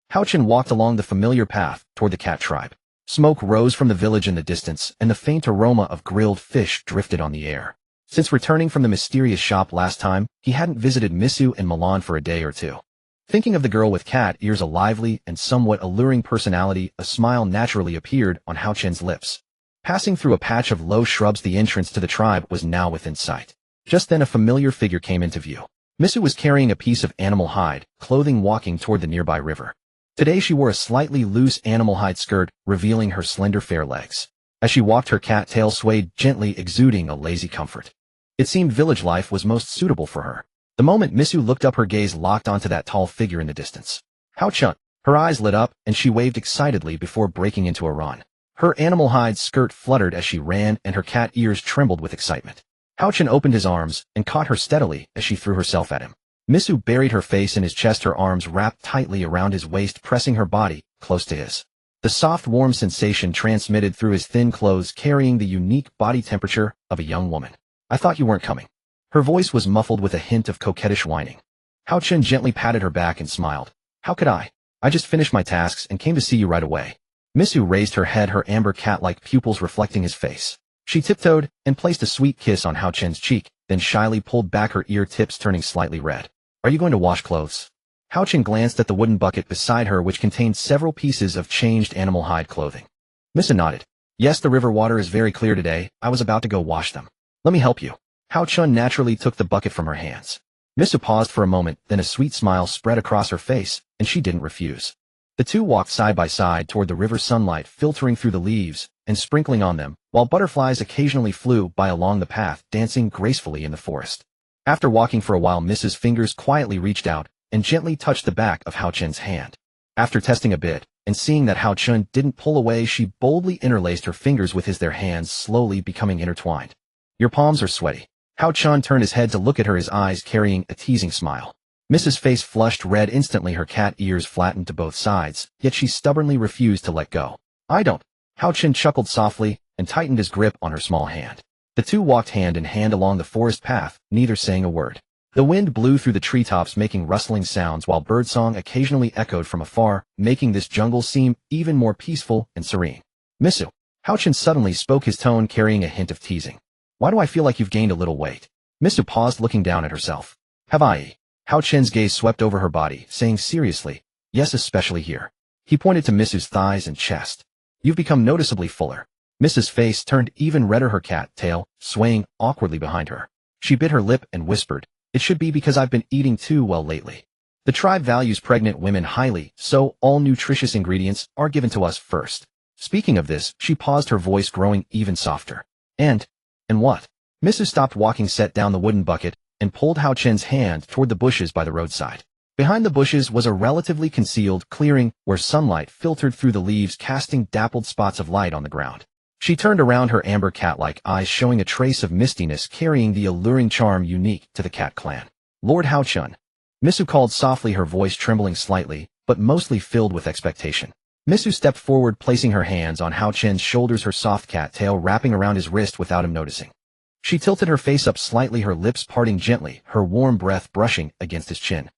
Hao Chen walked along the familiar path toward the cat tribe. Smoke rose from the village in the distance, and the faint aroma of grilled fish drifted on the air. Since returning from the mysterious shop last time, he hadn't visited Misu and Milan for a day or two. Thinking of the girl with cat ears, a lively and somewhat alluring personality, a smile naturally appeared on Hao Chen's lips. Passing through a patch of low shrubs, the entrance to the tribe was now within sight. Just then a familiar figure came into view. Misu was carrying a piece of animal hide clothing, walking toward the nearby river. Today she wore a slightly loose animal hide skirt, revealing her slender fair legs. As she walked, her cat tail swayed gently, exuding a lazy comfort. It seemed village life was most suitable for her. The moment Misu looked up, her gaze locked onto that tall figure in the distance. Hao Chen. Her eyes lit up, and she waved excitedly before breaking into a run. Her animal hide skirt fluttered as she ran, and her cat ears trembled with excitement. Hao Chen opened his arms and caught her steadily as she threw herself at him. Misu buried her face in his chest, her arms wrapped tightly around his waist, pressing her body close to his. The soft, warm sensation transmitted through his thin clothes, carrying the unique body temperature of a young woman. I thought you weren't coming. Her voice was muffled with a hint of coquettish whining. Hao Chen gently patted her back and smiled. How could I? I just finished my tasks and came to see you right away. Misu raised her head, her amber cat-like pupils reflecting his face. She tiptoed and placed a sweet kiss on Hao Chen's cheek, then shyly pulled back, her ear tips turning slightly red. Are you going to wash clothes? Hao Chen glanced at the wooden bucket beside her, which contained several pieces of changed animal hide clothing. Misu nodded. Yes, the river water is very clear today. I was about to go wash them. Let me help you. Hao Chen naturally took the bucket from her hands. Misu paused for a moment, then a sweet smile spread across her face, and she didn't refuse. The two walked side by side toward the river, sunlight filtering through the leaves and sprinkling on them, while butterflies occasionally flew by along the path, dancing gracefully in the forest. After walking for a while, Misu's fingers quietly reached out and gently touched the back of Hao Chen's hand. After testing a bit, and seeing that Hao Chen didn't pull away, she boldly interlaced her fingers with his, their hands slowly becoming intertwined. Your palms are sweaty. Hao Chen turned his head to look at her, his eyes carrying a teasing smile. Mrs. Face flushed red instantly, her cat ears flattened to both sides, yet she stubbornly refused to let go. I don't. Hao Chen chuckled softly and tightened his grip on her small hand. The two walked hand in hand along the forest path, neither saying a word. The wind blew through the treetops making rustling sounds while birdsong occasionally echoed from afar, making this jungle seem even more peaceful and serene. Misu. Houchin suddenly spoke, his tone carrying a hint of teasing. Why do I feel like you've gained a little weight? Misu paused, looking down at herself. Have I? Houchin's gaze swept over her body, saying seriously, yes, especially here. He pointed to Misu's thighs and chest. You've become noticeably fuller. Mrs. face turned even redder, her cat tail swaying awkwardly behind her. She bit her lip and whispered, it should be because I've been eating too well lately. The tribe values pregnant women highly, so all nutritious ingredients are given to us first. Speaking of this, she paused, her voice growing even softer. And what? Mrs. stopped walking, set down the wooden bucket, and pulled Houchin's hand toward the bushes by the roadside. Behind the bushes was a relatively concealed clearing where sunlight filtered through the leaves, casting dappled spots of light on the ground. She turned around, her amber cat-like eyes showing a trace of mistiness, carrying the alluring charm unique to the cat clan. Lord Houchin. Misu called softly, her voice trembling slightly, but mostly filled with expectation. Misu stepped forward, placing her hands on Houchin's shoulders, her soft cat tail wrapping around his wrist without him noticing. She tilted her face up slightly, her lips parting gently, her warm breath brushing against his chin.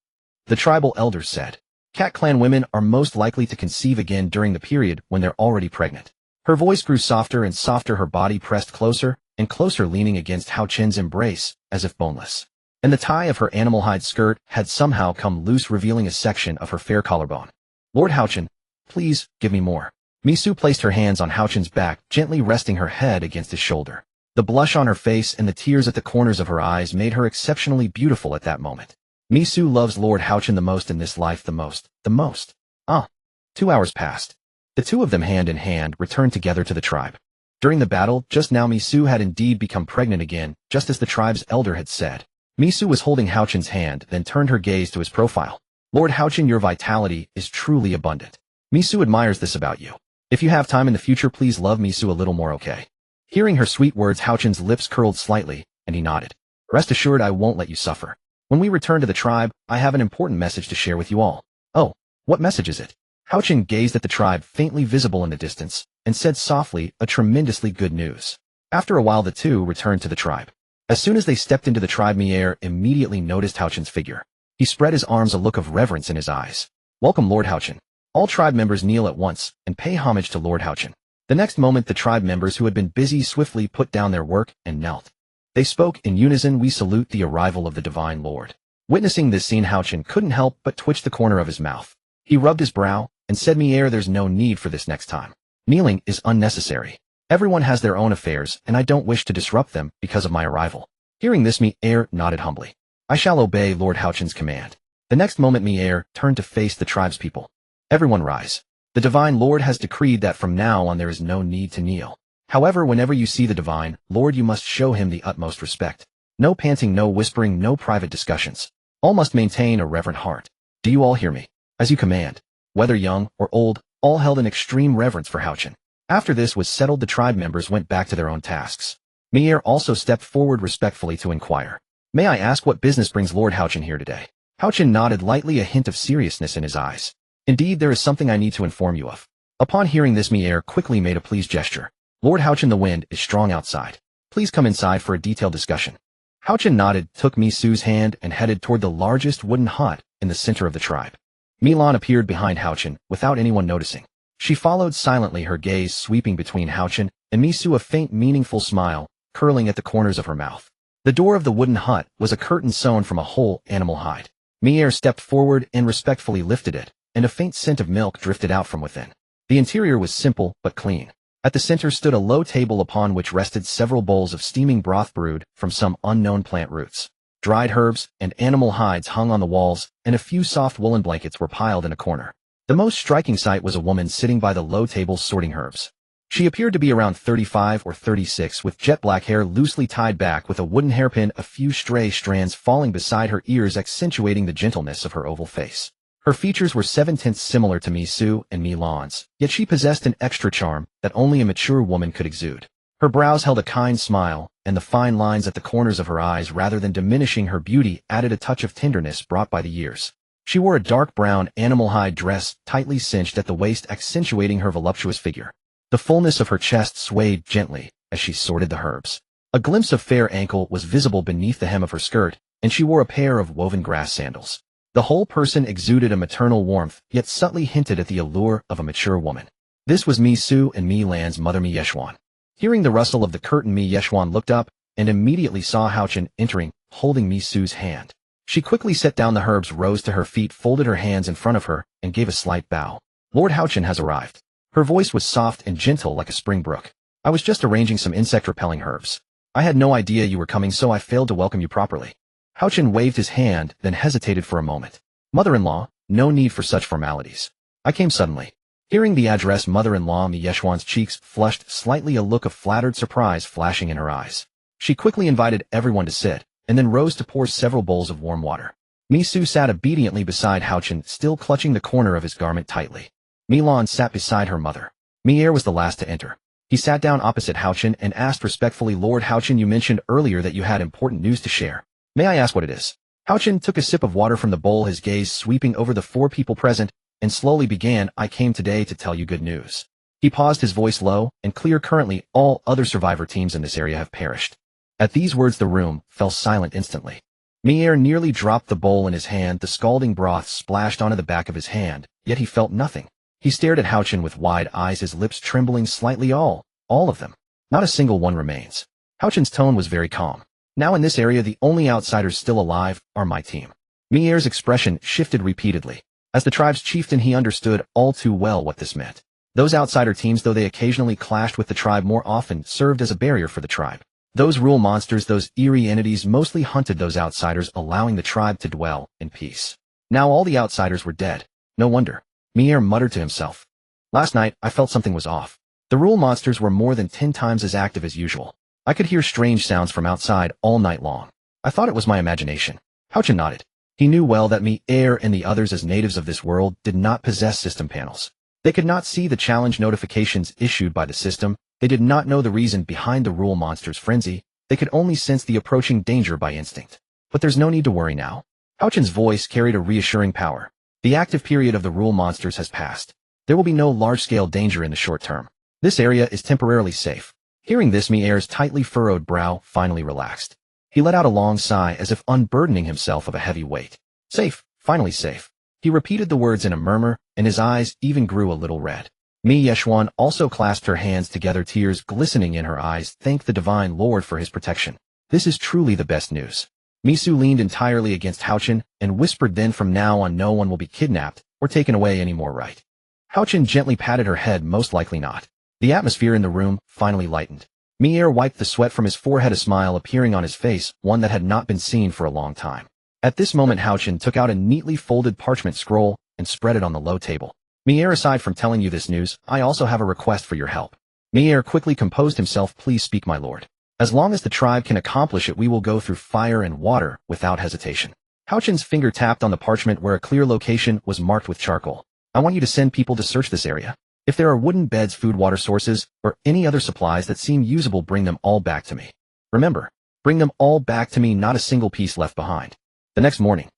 The tribal elders said, cat clan women are most likely to conceive again during the period when they're already pregnant. Her voice grew softer and softer, her body pressed closer and closer, leaning against Houchin's embrace, as if boneless. And the tie of her animal hide skirt had somehow come loose, revealing a section of her fair collarbone. Lord Houchin, please, give me more. Misu placed her hands on Houchin's back, gently resting her head against his shoulder. The blush on her face and the tears at the corners of her eyes made her exceptionally beautiful at that moment. Misu loves Lord Houchin the most in this life, the most. 2 hours passed. The two of them hand in hand returned together to the tribe. During the battle, just now Misu had indeed become pregnant again, just as the tribe's elder had said. Misu was holding Houchin's hand, then turned her gaze to his profile. Lord Houchin, your vitality is truly abundant. Misu admires this about you. If you have time in the future, please love Misu a little more, okay? Hearing her sweet words, Houchin's lips curled slightly, and he nodded. Rest assured, I won't let you suffer. When we return to the tribe, I have an important message to share with you all. Oh, what message is it? Houchin gazed at the tribe faintly visible in the distance, and said softly, a tremendously good news. After a while the two returned to the tribe. As soon as they stepped into the tribe, Mier immediately noticed Houchin's figure. He spread his arms, a look of reverence in his eyes. Welcome, Lord Houchin. All tribe members kneel at once and pay homage to Lord Houchin. The next moment the tribe members who had been busy swiftly put down their work and knelt. They spoke in unison, we salute the arrival of the divine Lord. Witnessing this scene, Houchin couldn't help but twitch the corner of his mouth. He rubbed his brow and said, Mier, there's no need for this next time. Kneeling is unnecessary. Everyone has their own affairs, and I don't wish to disrupt them because of my arrival. Hearing this, Mier nodded humbly. I shall obey Lord Houchin's command. The next moment Mier turned to face the tribe's people. Everyone rise. The divine Lord has decreed that from now on there is no need to kneel. However, whenever you see the divine Lord, you must show him the utmost respect. No panting, no whispering, no private discussions. All must maintain a reverent heart. Do you all hear me? As you command. Whether young or old, all held in extreme reverence for Houchin. After this was settled, the tribe members went back to their own tasks. Mier also stepped forward respectfully to inquire. May I ask what business brings Lord Houchin here today? Houchin nodded lightly, a hint of seriousness in his eyes. Indeed, there is something I need to inform you of. Upon hearing this, Mier quickly made a pleased gesture. Lord Houchin, the wind is strong outside. Please come inside for a detailed discussion. Houchin nodded, took Misu's hand, and headed toward the largest wooden hut in the center of the tribe. Milan appeared behind Houchin without anyone noticing. She followed silently, her gaze sweeping between Houchin and Misu, a faint, meaningful smile curling at the corners of her mouth. The door of the wooden hut was a curtain sewn from a whole animal hide. Mier stepped forward and respectfully lifted it, and a faint scent of milk drifted out from within. The interior was simple but clean. At the center stood a low table upon which rested several bowls of steaming broth brewed from some unknown plant roots. Dried herbs and animal hides hung on the walls, and a few soft woolen blankets were piled in a corner. The most striking sight was a woman sitting by the low table sorting herbs. She appeared to be around 35 or 36, with jet black hair loosely tied back with a wooden hairpin, a few stray strands falling beside her ears accentuating the gentleness of her oval face. Her features were 7/10 similar to Misu and Milan's, yet she possessed an extra charm that only a mature woman could exude. Her brows held a kind smile, and the fine lines at the corners of her eyes, rather than diminishing her beauty, added a touch of tenderness brought by the years. She wore a dark brown animal hide dress, tightly cinched at the waist, accentuating her voluptuous figure. The fullness of her chest swayed gently as she sorted the herbs. A glimpse of fair ankle was visible beneath the hem of her skirt, and she wore a pair of woven grass sandals. The whole person exuded a maternal warmth, yet subtly hinted at the allure of a mature woman. This was Mi Su and Mi Lan's mother Mi Yeshuan. Hearing the rustle of the curtain, Mi Yeshuan looked up and immediately saw Hao Chen entering, holding Mi Su's hand. She quickly set down the herbs, rose to her feet, folded her hands in front of her, and gave a slight bow. Lord Hao Chen has arrived. Her voice was soft and gentle like a spring brook. I was just arranging some insect-repelling herbs. I had no idea you were coming, so I failed to welcome you properly. Hao Chen waved his hand, then hesitated for a moment. Mother-in-law, no need for such formalities. I came suddenly. Hearing the address mother-in-law, Mi Yeshuan's cheeks flushed slightly, a look of flattered surprise flashing in her eyes. She quickly invited everyone to sit, and then rose to pour several bowls of warm water. Mi Su sat obediently beside Hao Chen, still clutching the corner of his garment tightly. Mi Lan sat beside her mother. Mi Er was the last to enter. He sat down opposite Hao Chen and asked respectfully, Lord Hao Chen, you mentioned earlier that you had important news to share. May I ask what it is? Hao Chen took a sip of water from the bowl, his gaze sweeping over the 4 people present, and slowly began, I came today to tell you good news. He paused, his voice low and clear. Currently, all other survivor teams in this area have perished. At these words, the room fell silent instantly. Mi Er nearly dropped the bowl in his hand. The scalding broth splashed onto the back of his hand, yet he felt nothing. He stared at Hao Chen with wide eyes, his lips trembling slightly. All of them. Not a single one remains. Hao Chen's tone was very calm. Now in this area, the only outsiders still alive are my team. Mi Er's expression shifted repeatedly. As the tribe's chieftain, he understood all too well what this meant. Those outsider teams, though they occasionally clashed with the tribe, more often served as a barrier for the tribe. Those rule monsters, those eerie entities, mostly hunted those outsiders, allowing the tribe to dwell in peace. Now all the outsiders were dead. No wonder. Mi Er muttered to himself. Last night, I felt something was off. The rule monsters were more than 10 times as active as usual. I could hear strange sounds from outside all night long. I thought it was my imagination. Hao Chen nodded. He knew well that Mi Er and the others, as natives of this world, did not possess system panels. They could not see the challenge notifications issued by the system. They did not know the reason behind the rule monster's frenzy. They could only sense the approaching danger by instinct. But there's no need to worry now. Hao Chen's voice carried a reassuring power. The active period of the rule monsters has passed. There will be no large-scale danger in the short term. This area is temporarily safe. Hearing this, Mi Er's tightly furrowed brow finally relaxed. He let out a long sigh, as if unburdening himself of a heavy weight. Safe, finally safe. He repeated the words in a murmur, and his eyes even grew a little red. Mi Yeshuan also clasped her hands together, tears glistening in her eyes, thanked the Divine Lord for his protection. This is truly the best news. Mi Su leaned entirely against Hao Chen and whispered, then from now on no one will be kidnapped or taken away anymore, right? Hao Chen gently patted her head, most likely not. The atmosphere in the room finally lightened. Mi Er wiped the sweat from his forehead, a smile appearing on his face, one that had not been seen for a long time. At this moment, Hao Chen took out a neatly folded parchment scroll and spread it on the low table. Mi Er, aside from telling you this news, I also have a request for your help. Mi Er quickly composed himself. Please speak, my lord. As long as the tribe can accomplish it, we will go through fire and water without hesitation. Hao Chen's finger tapped on the parchment where a clear location was marked with charcoal. I want you to send people to search this area. If there are wooden beds, food, water sources, or any other supplies that seem usable, bring them all back to me. Remember, bring them all back to me, not a single piece left behind. The next morning.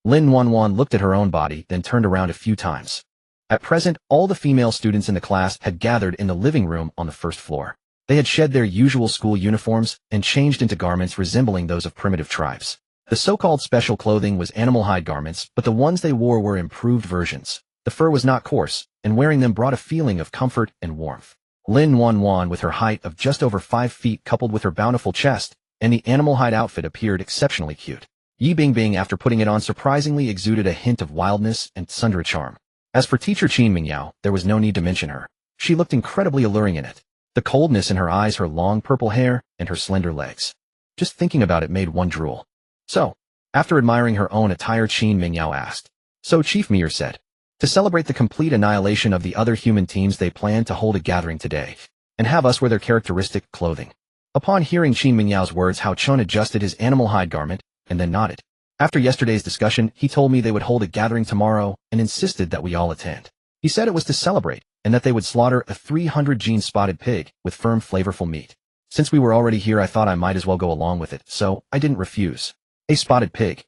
Lin Wanwan looked at her own body, then turned around a few times. At present, all the female students in the class had gathered in the living room on the first floor. They had shed their usual school uniforms and changed into garments resembling those of primitive tribes. The so-called special clothing was animal hide garments, but the ones they wore were improved versions. The fur was not coarse, and wearing them brought a feeling of comfort and warmth. Lin Wanwan, with her height of just over 5 feet coupled with her bountiful chest, and the animal hide outfit, appeared exceptionally cute. Yi Bingbing, after putting it on, surprisingly exuded a hint of wildness and tsundere charm. As for teacher Qin Mingyao, there was no need to mention her. She looked incredibly alluring in it. The coldness in her eyes, her long purple hair, and her slender legs. Just thinking about it made one drool. So, after admiring her own attire, Qin Mingyao asked. So Chief Mi Er said. To celebrate the complete annihilation of the other human teams, they plan to hold a gathering today, and have us wear their characteristic clothing. Upon hearing Qin Mingyao's words, Hao Chen adjusted his animal hide garment, and then nodded. After yesterday's discussion, he told me they would hold a gathering tomorrow, and insisted that we all attend. He said it was to celebrate, and that they would slaughter a 300-gene spotted pig, with firm flavorful meat. Since we were already here, I thought I might as well go along with it, so I didn't refuse. A spotted pig.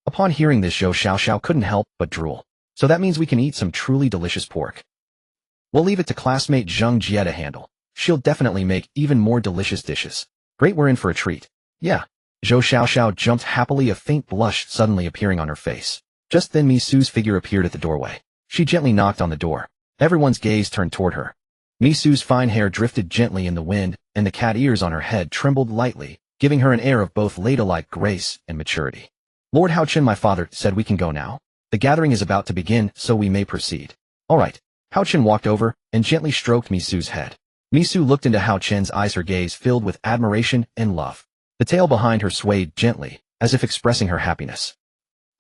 Upon hearing this, Zhou Xiaoxiao couldn't help but drool. So that means we can eat some truly delicious pork. We'll leave it to classmate Zheng Jie to handle. She'll definitely make even more delicious dishes. Great, we're in for a treat. Yeah. Zhou Xiaoxiao jumped happily, a faint blush suddenly appearing on her face. Just then Misu's figure appeared at the doorway. She gently knocked on the door. Everyone's gaze turned toward her. Misu's fine hair drifted gently in the wind, and the cat ears on her head trembled lightly, giving her an air of both ladylike grace and maturity. Lord Haochen, my father said we can go now. The gathering is about to begin, so we may proceed. All right. Haochen walked over and gently stroked Misu's head. Misu looked into Haochen's eyes, her gaze filled with admiration and love. The tail behind her swayed gently, as if expressing her happiness.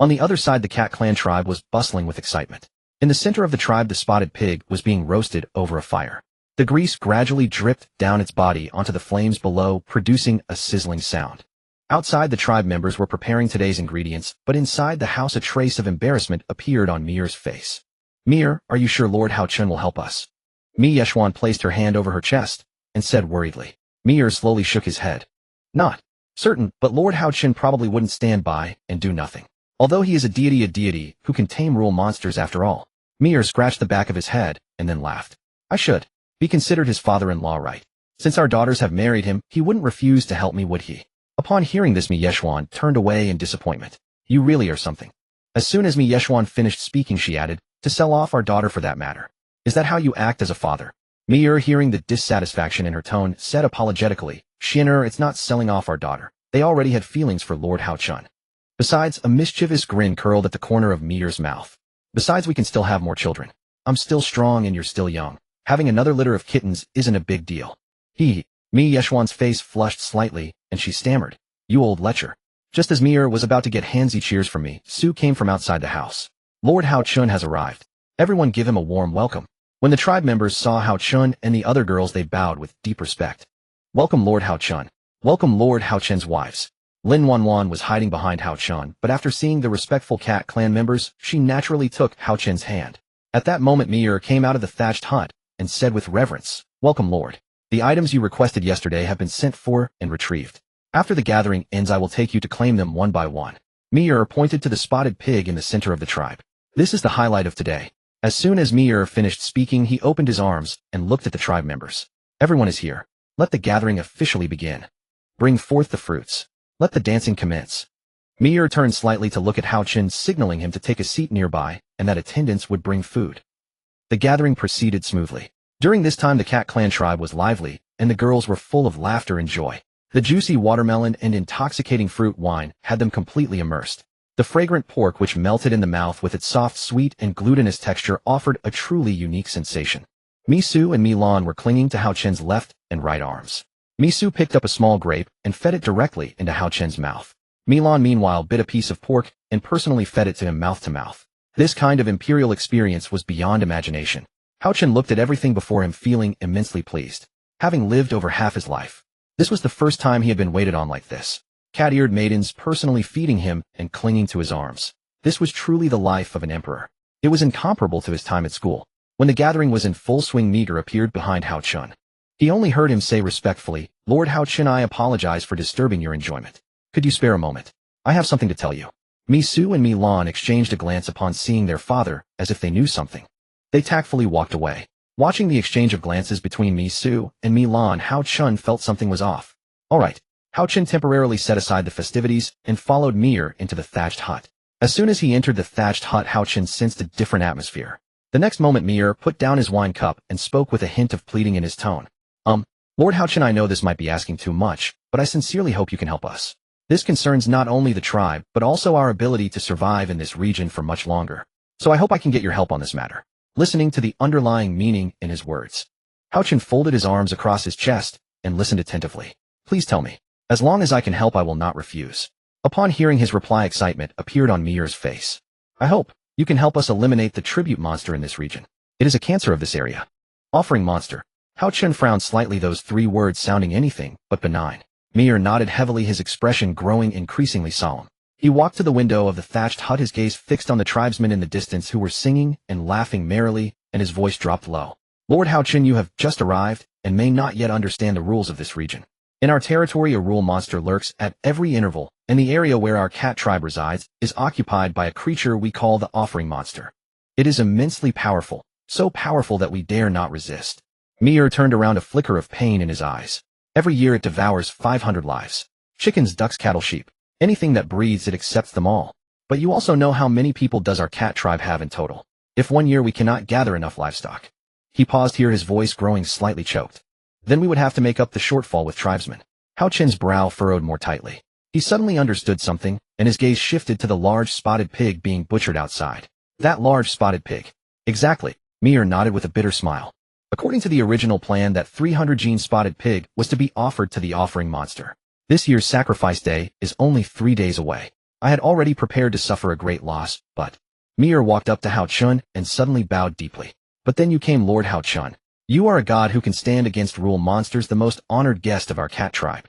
On the other side, the Cat Clan tribe was bustling with excitement. In the center of the tribe, the spotted pig was being roasted over a fire. The grease gradually dripped down its body onto the flames below, producing a sizzling sound. Outside, the tribe members were preparing today's ingredients, but inside the house a trace of embarrassment appeared on Mir's face. Mir, are you sure Lord Haochen will help us? Mi Yeshuan placed her hand over her chest and said worriedly. Mir slowly shook his head. Not certain, but Lord Haochen probably wouldn't stand by and do nothing. Although he is a deity who can tame rule monsters after all. Mir scratched the back of his head and then laughed. I should be considered his father-in-law, right? Since our daughters have married him, he wouldn't refuse to help me, would he? Upon hearing this, Mi Yeshuan turned away in disappointment. You really are something. As soon as Mi Yeshuan finished speaking, she added, to sell off our daughter for that matter. Is that how you act as a father? Mir, hearing the dissatisfaction in her tone, said apologetically, Shinner, it's not selling off our daughter. They already had feelings for Lord Haochen. Besides, a mischievous grin curled at the corner of Mir's mouth. Besides, we can still have more children. I'm still strong and you're still young. Having another litter of kittens isn't a big deal. Mi Yeshuan's face flushed slightly, and she stammered. You old lecher. Just as Mir was about to get handsy cheers from me, Su came from outside the house. Lord Haochen has arrived. Everyone give him a warm welcome. When the tribe members saw Haochen and the other girls, they bowed with deep respect. Welcome Lord Haochen. Welcome Lord Haochen's wives. Lin Wanwan was hiding behind Haochen, but after seeing the respectful Cat Clan members, she naturally took Haochen's hand. At that moment, Mir came out of the thatched hut and said with reverence, Welcome Lord. The items you requested yesterday have been sent for and retrieved. After the gathering ends, I will take you to claim them one by one. Mir pointed to the spotted pig in the center of the tribe. This is the highlight of today. As soon as Mir finished speaking, he opened his arms and looked at the tribe members. Everyone is here. Let the gathering officially begin. Bring forth the fruits. Let the dancing commence. Mir turned slightly to look at Haochen, signaling him to take a seat nearby and that attendants would bring food. The gathering proceeded smoothly. During this time, the Cat Clan tribe was lively, and the girls were full of laughter and joy. The juicy watermelon and intoxicating fruit wine had them completely immersed. The fragrant pork, which melted in the mouth with its soft, sweet, and glutinous texture, offered a truly unique sensation. Misu and Milan were clinging to Haochen's left and right arms. Misu picked up a small grape and fed it directly into Haochen's mouth. Milan, meanwhile, bit a piece of pork and personally fed it to him mouth to mouth. This kind of imperial experience was beyond imagination. Haochen looked at everything before him, feeling immensely pleased. Having lived over half his life, this was the first time he had been waited on like this. Cat-eared maidens personally feeding him and clinging to his arms. This was truly the life of an emperor. It was incomparable to his time at school. When the gathering was in full swing, Meager appeared behind Haochen. He only heard him say respectfully, Lord Haochen, I apologize for disturbing your enjoyment. Could you spare a moment? I have something to tell you. Misu and Milan exchanged a glance upon seeing their father, as if they knew something. They tactfully walked away. Watching the exchange of glances between Misu and Milan, Haochen felt something was off. All right. Haochen temporarily set aside the festivities and followed Mir into the thatched hut. As soon as he entered the thatched hut, Haochen sensed a different atmosphere. The next moment, Mir put down his wine cup and spoke with a hint of pleading in his tone. Lord Haochen, I know this might be asking too much, but I sincerely hope you can help us. This concerns not only the tribe, but also our ability to survive in this region for much longer. So I hope I can get your help on this matter. Listening to the underlying meaning in his words, Haochen folded his arms across his chest and listened attentively. Please tell me. As long as I can help, I will not refuse. Upon hearing his reply, excitement appeared on Mir's face. I hope you can help us eliminate the tribute monster in this region. It is a cancer of this area. Offering monster. Haochen frowned slightly, those three words sounding anything but benign. Mir nodded heavily, his expression growing increasingly solemn. He walked to the window of the thatched hut, his gaze fixed on the tribesmen in the distance who were singing and laughing merrily, and his voice dropped low. Lord Haochen, you have just arrived and may not yet understand the rules of this region. In our territory, a rule monster lurks at every interval, and the area where our cat tribe resides is occupied by a creature we call the offering monster. It is immensely powerful, so powerful that we dare not resist. Mir turned around, a flicker of pain in his eyes. Every year it devours 500 lives. Chickens, ducks, cattle, sheep. Anything that breathes, it accepts them all. But you also know how many people does our cat tribe have in total? If 1 year we cannot gather enough livestock. He paused here, his voice growing slightly choked. Then we would have to make up the shortfall with tribesmen. Hao Chen's brow furrowed more tightly. He suddenly understood something, and his gaze shifted to the large spotted pig being butchered outside. That large spotted pig. Exactly. Mir nodded with a bitter smile. According to the original plan, that 300-gene spotted pig was to be offered to the offering monster. This year's sacrifice day is only 3 days away. I had already prepared to suffer a great loss, but... Mir walked up to Hao Chun and suddenly bowed deeply. But then you came, Lord Hao Chun. You are a god who can stand against rule monsters, the most honored guest of our cat tribe.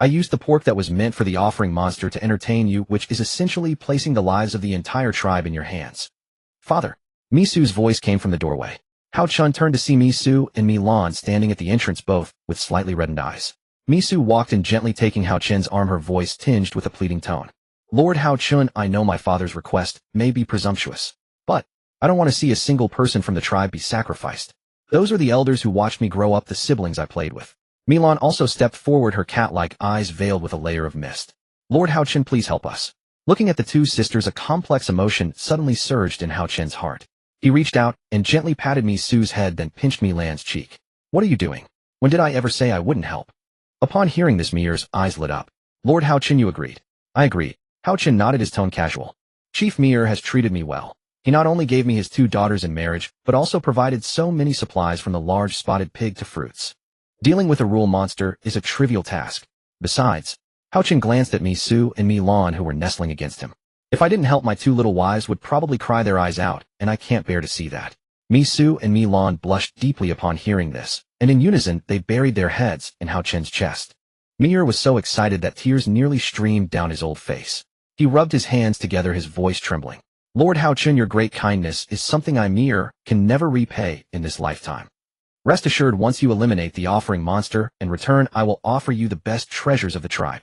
I used the pork that was meant for the offering monster to entertain you, which is essentially placing the lives of the entire tribe in your hands. Father. Misu's voice came from the doorway. Hao Chun turned to see Misu and Milan standing at the entrance, both with slightly reddened eyes. Misu walked in, gently taking Hao Chun's arm, her voice tinged with a pleading tone. Lord Hao Chun, I know my father's request may be presumptuous, but I don't want to see a single person from the tribe be sacrificed. Those are the elders who watched me grow up, the siblings I played with. Milan also stepped forward, her cat-like eyes veiled with a layer of mist. Lord Hao Chun, please help us. Looking at the two sisters, a complex emotion suddenly surged in Hao Chun's heart. He reached out and gently patted Misu's head, then pinched Milan's cheek. What are you doing? When did I ever say I wouldn't help? Upon hearing this, Mir's eyes lit up. Lord Hao Chun, you agreed? I agree. Hao Chun nodded, his tone casual. Chief Mir has treated me well. He not only gave me his 2 daughters in marriage, but also provided so many supplies, from the large spotted pig to fruits. Dealing with a rule monster is a trivial task. Besides, Hao Chun glanced at Misu and Milan, who were nestling against him. If I didn't help, my 2 little wives would probably cry their eyes out, and I can't bear to see that. Misu and Milan blushed deeply upon hearing this, and in unison they buried their heads in Hao Chun's chest. Mir was so excited that tears nearly streamed down his old face. He rubbed his hands together, his voice trembling. Lord Hao Chun, your great kindness is something I, Mir, can never repay in this lifetime. Rest assured, once you eliminate the offering monster, in return I will offer you the best treasures of the tribe.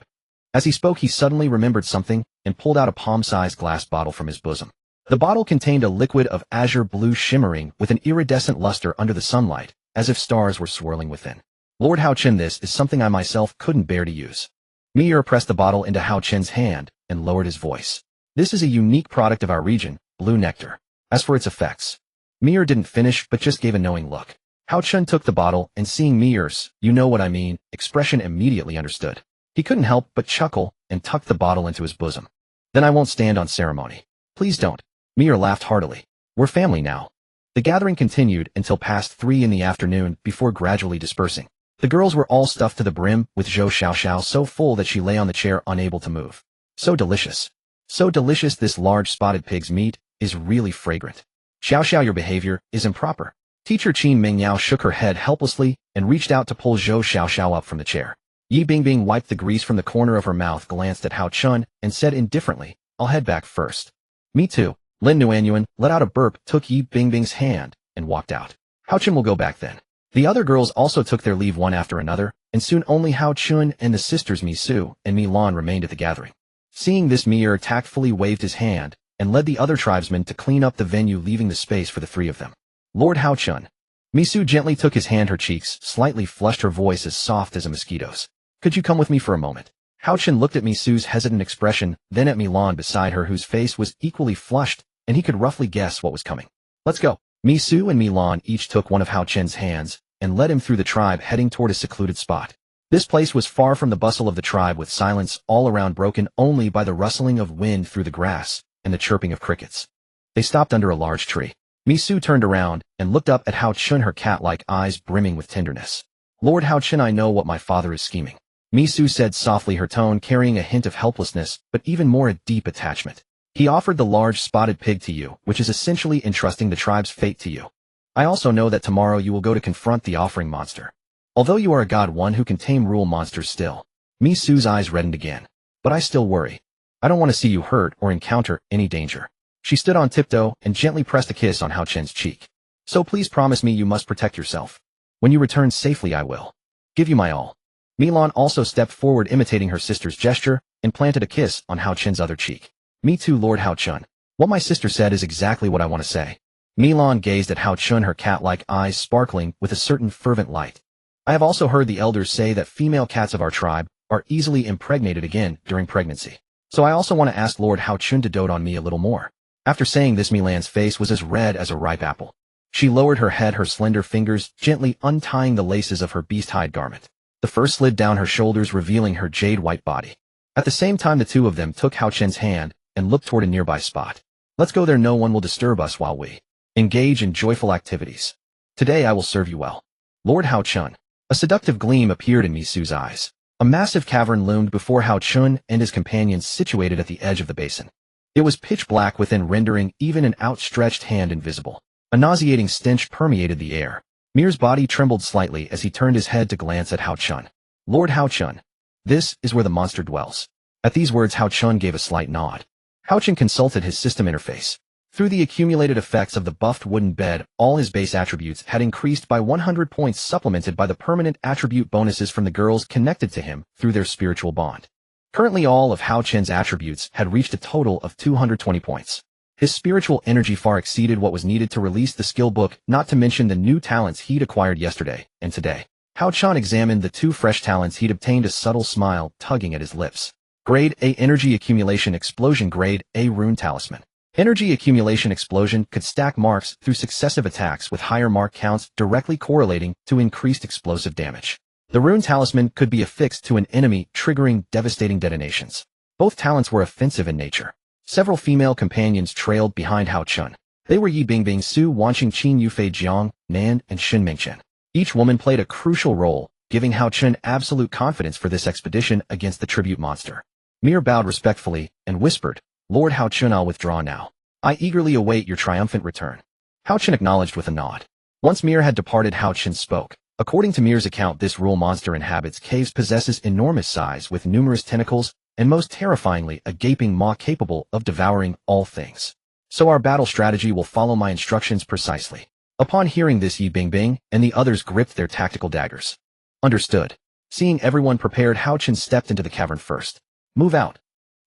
As he spoke, he suddenly remembered something and pulled out a palm-sized glass bottle from his bosom. The bottle contained a liquid of azure blue, shimmering with an iridescent luster under the sunlight, as if stars were swirling within. Lord Hao Chun, this is something I myself couldn't bear to use. Mir pressed the bottle into Hao Chun's hand and lowered his voice. This is a unique product of our region, blue nectar. As for its effects, Mir didn't finish but just gave a knowing look. Hao Chun took the bottle and, seeing Mir's, you know what I mean, expression, immediately understood. He couldn't help but chuckle and tucked the bottle into his bosom. Then I won't stand on ceremony. Please don't. Mir laughed heartily. We're family now. The gathering continued until past 3 in the afternoon before gradually dispersing. The girls were all stuffed to the brim, with Zhou Xiaoxiao so full that she lay on the chair unable to move. So delicious. So delicious, this large spotted pig's meat is really fragrant. Xiaoxiao, your behavior is improper. Teacher Qin Mingyao shook her head helplessly and reached out to pull Zhou Xiaoxiao up from the chair. Yi Bingbing wiped the grease from the corner of her mouth, glanced at Hao Chun, and said indifferently, I'll head back first. Me too. Lin Nuanyuan let out a burp, took Yi Bingbing's hand, and walked out. Hao Chun will go back then. The other girls also took their leave one after another, and soon only Hao Chun and the sisters Misu and Milan remained at the gathering. Seeing this, Mir tactfully waved his hand and led the other tribesmen to clean up the venue, leaving the space for the 3 of them. Lord Hao Chun. Misu gently took his hand, her cheeks slightly flushed, her voice as soft as a mosquito's. Could you come with me for a moment? Hao Chun looked at Misu's hesitant expression, then at Milan beside her, whose face was equally flushed, and he could roughly guess what was coming. Let's go. Misu and Milan each took one of Hao Chun's hands and led him through the tribe, heading toward a secluded spot. This place was far from the bustle of the tribe, with silence all around, broken only by the rustling of wind through the grass and the chirping of crickets. They stopped under a large tree. Misu turned around and looked up at Hao Chun, her cat-like eyes brimming with tenderness. Lord Hao Chun, I know what my father is scheming. Misu said softly, her tone carrying a hint of helplessness, but even more a deep attachment. He offered the large spotted pig to you, which is essentially entrusting the tribe's fate to you. I also know that tomorrow you will go to confront the offering monster. Although you are a god, one who can tame rule monsters still. Misu's eyes reddened again. But I still worry. I don't want to see you hurt or encounter any danger. She stood on tiptoe and gently pressed a kiss on Hao Chun's cheek. So please promise me you must protect yourself. When you return safely, I will give you my all. Milan also stepped forward, imitating her sister's gesture, and planted a kiss on Hao Chun's other cheek. Me too, Lord Hao Chun. What my sister said is exactly what I want to say. Milan gazed at Hao Chun, her cat-like eyes sparkling with a certain fervent light. I have also heard the elders say that female cats of our tribe are easily impregnated again during pregnancy. So I also want to ask Lord Hao Chun to dote on me a little more. After saying this, Milan's face was as red as a ripe apple. She lowered her head, her slender fingers gently untying the laces of her beast-hide garment. The fur slid down her shoulders, revealing her jade-white body. At the same time, the two of them took Hao Chun's hand and looked toward a nearby spot. Let's go there. No one will disturb us while we engage in joyful activities. Today I will serve you well. Lord Hao Chun. A seductive gleam appeared in Misu's eyes. A massive cavern loomed before Hao Chun and his companions, situated at the edge of the basin. It was pitch black within, rendering even an outstretched hand invisible. A nauseating stench permeated the air. Mir's body trembled slightly as he turned his head to glance at Hao Chun. Lord Hao Chun. This is where the monster dwells. At these words, Hao Chun gave a slight nod. Hao Chun consulted his system interface. Through the accumulated effects of the buffed wooden bed, all his base attributes had increased by 100 points, supplemented by the permanent attribute bonuses from the girls connected to him through their spiritual bond. Currently, all of Hao Chun's attributes had reached a total of 220 points. His spiritual energy far exceeded what was needed to release the skill book, not to mention the new talents he'd acquired yesterday and today. Hao Chun examined the two fresh talents he'd obtained, a subtle smile tugging at his lips. Grade A Energy Accumulation Explosion. Grade A Rune Talisman. Energy Accumulation Explosion could stack marks through successive attacks, with higher mark counts directly correlating to increased explosive damage. The Rune Talisman could be affixed to an enemy, triggering devastating detonations. Both talents were offensive in nature. Several female companions trailed behind Hao Chun. They were Yi Bingbing, Su Wanqing, Qin Yufei, Jiang, Nan, and Shen Mingchen. Each woman played a crucial role, giving Hao Chun absolute confidence for this expedition against the tribute monster. Mir bowed respectfully and whispered, Lord Hao Chun, I'll withdraw now. I eagerly await your triumphant return. Hao Chun acknowledged with a nod. Once Mir had departed, Hao Chun spoke. According to Mir's account, this rule monster inhabits caves, possesses enormous size with numerous tentacles, and most terrifyingly, a gaping maw capable of devouring all things. So our battle strategy will follow my instructions precisely. Upon hearing this, Yi Bingbing and the others gripped their tactical daggers. Understood. Seeing everyone prepared, Hao Chun stepped into the cavern first. Move out.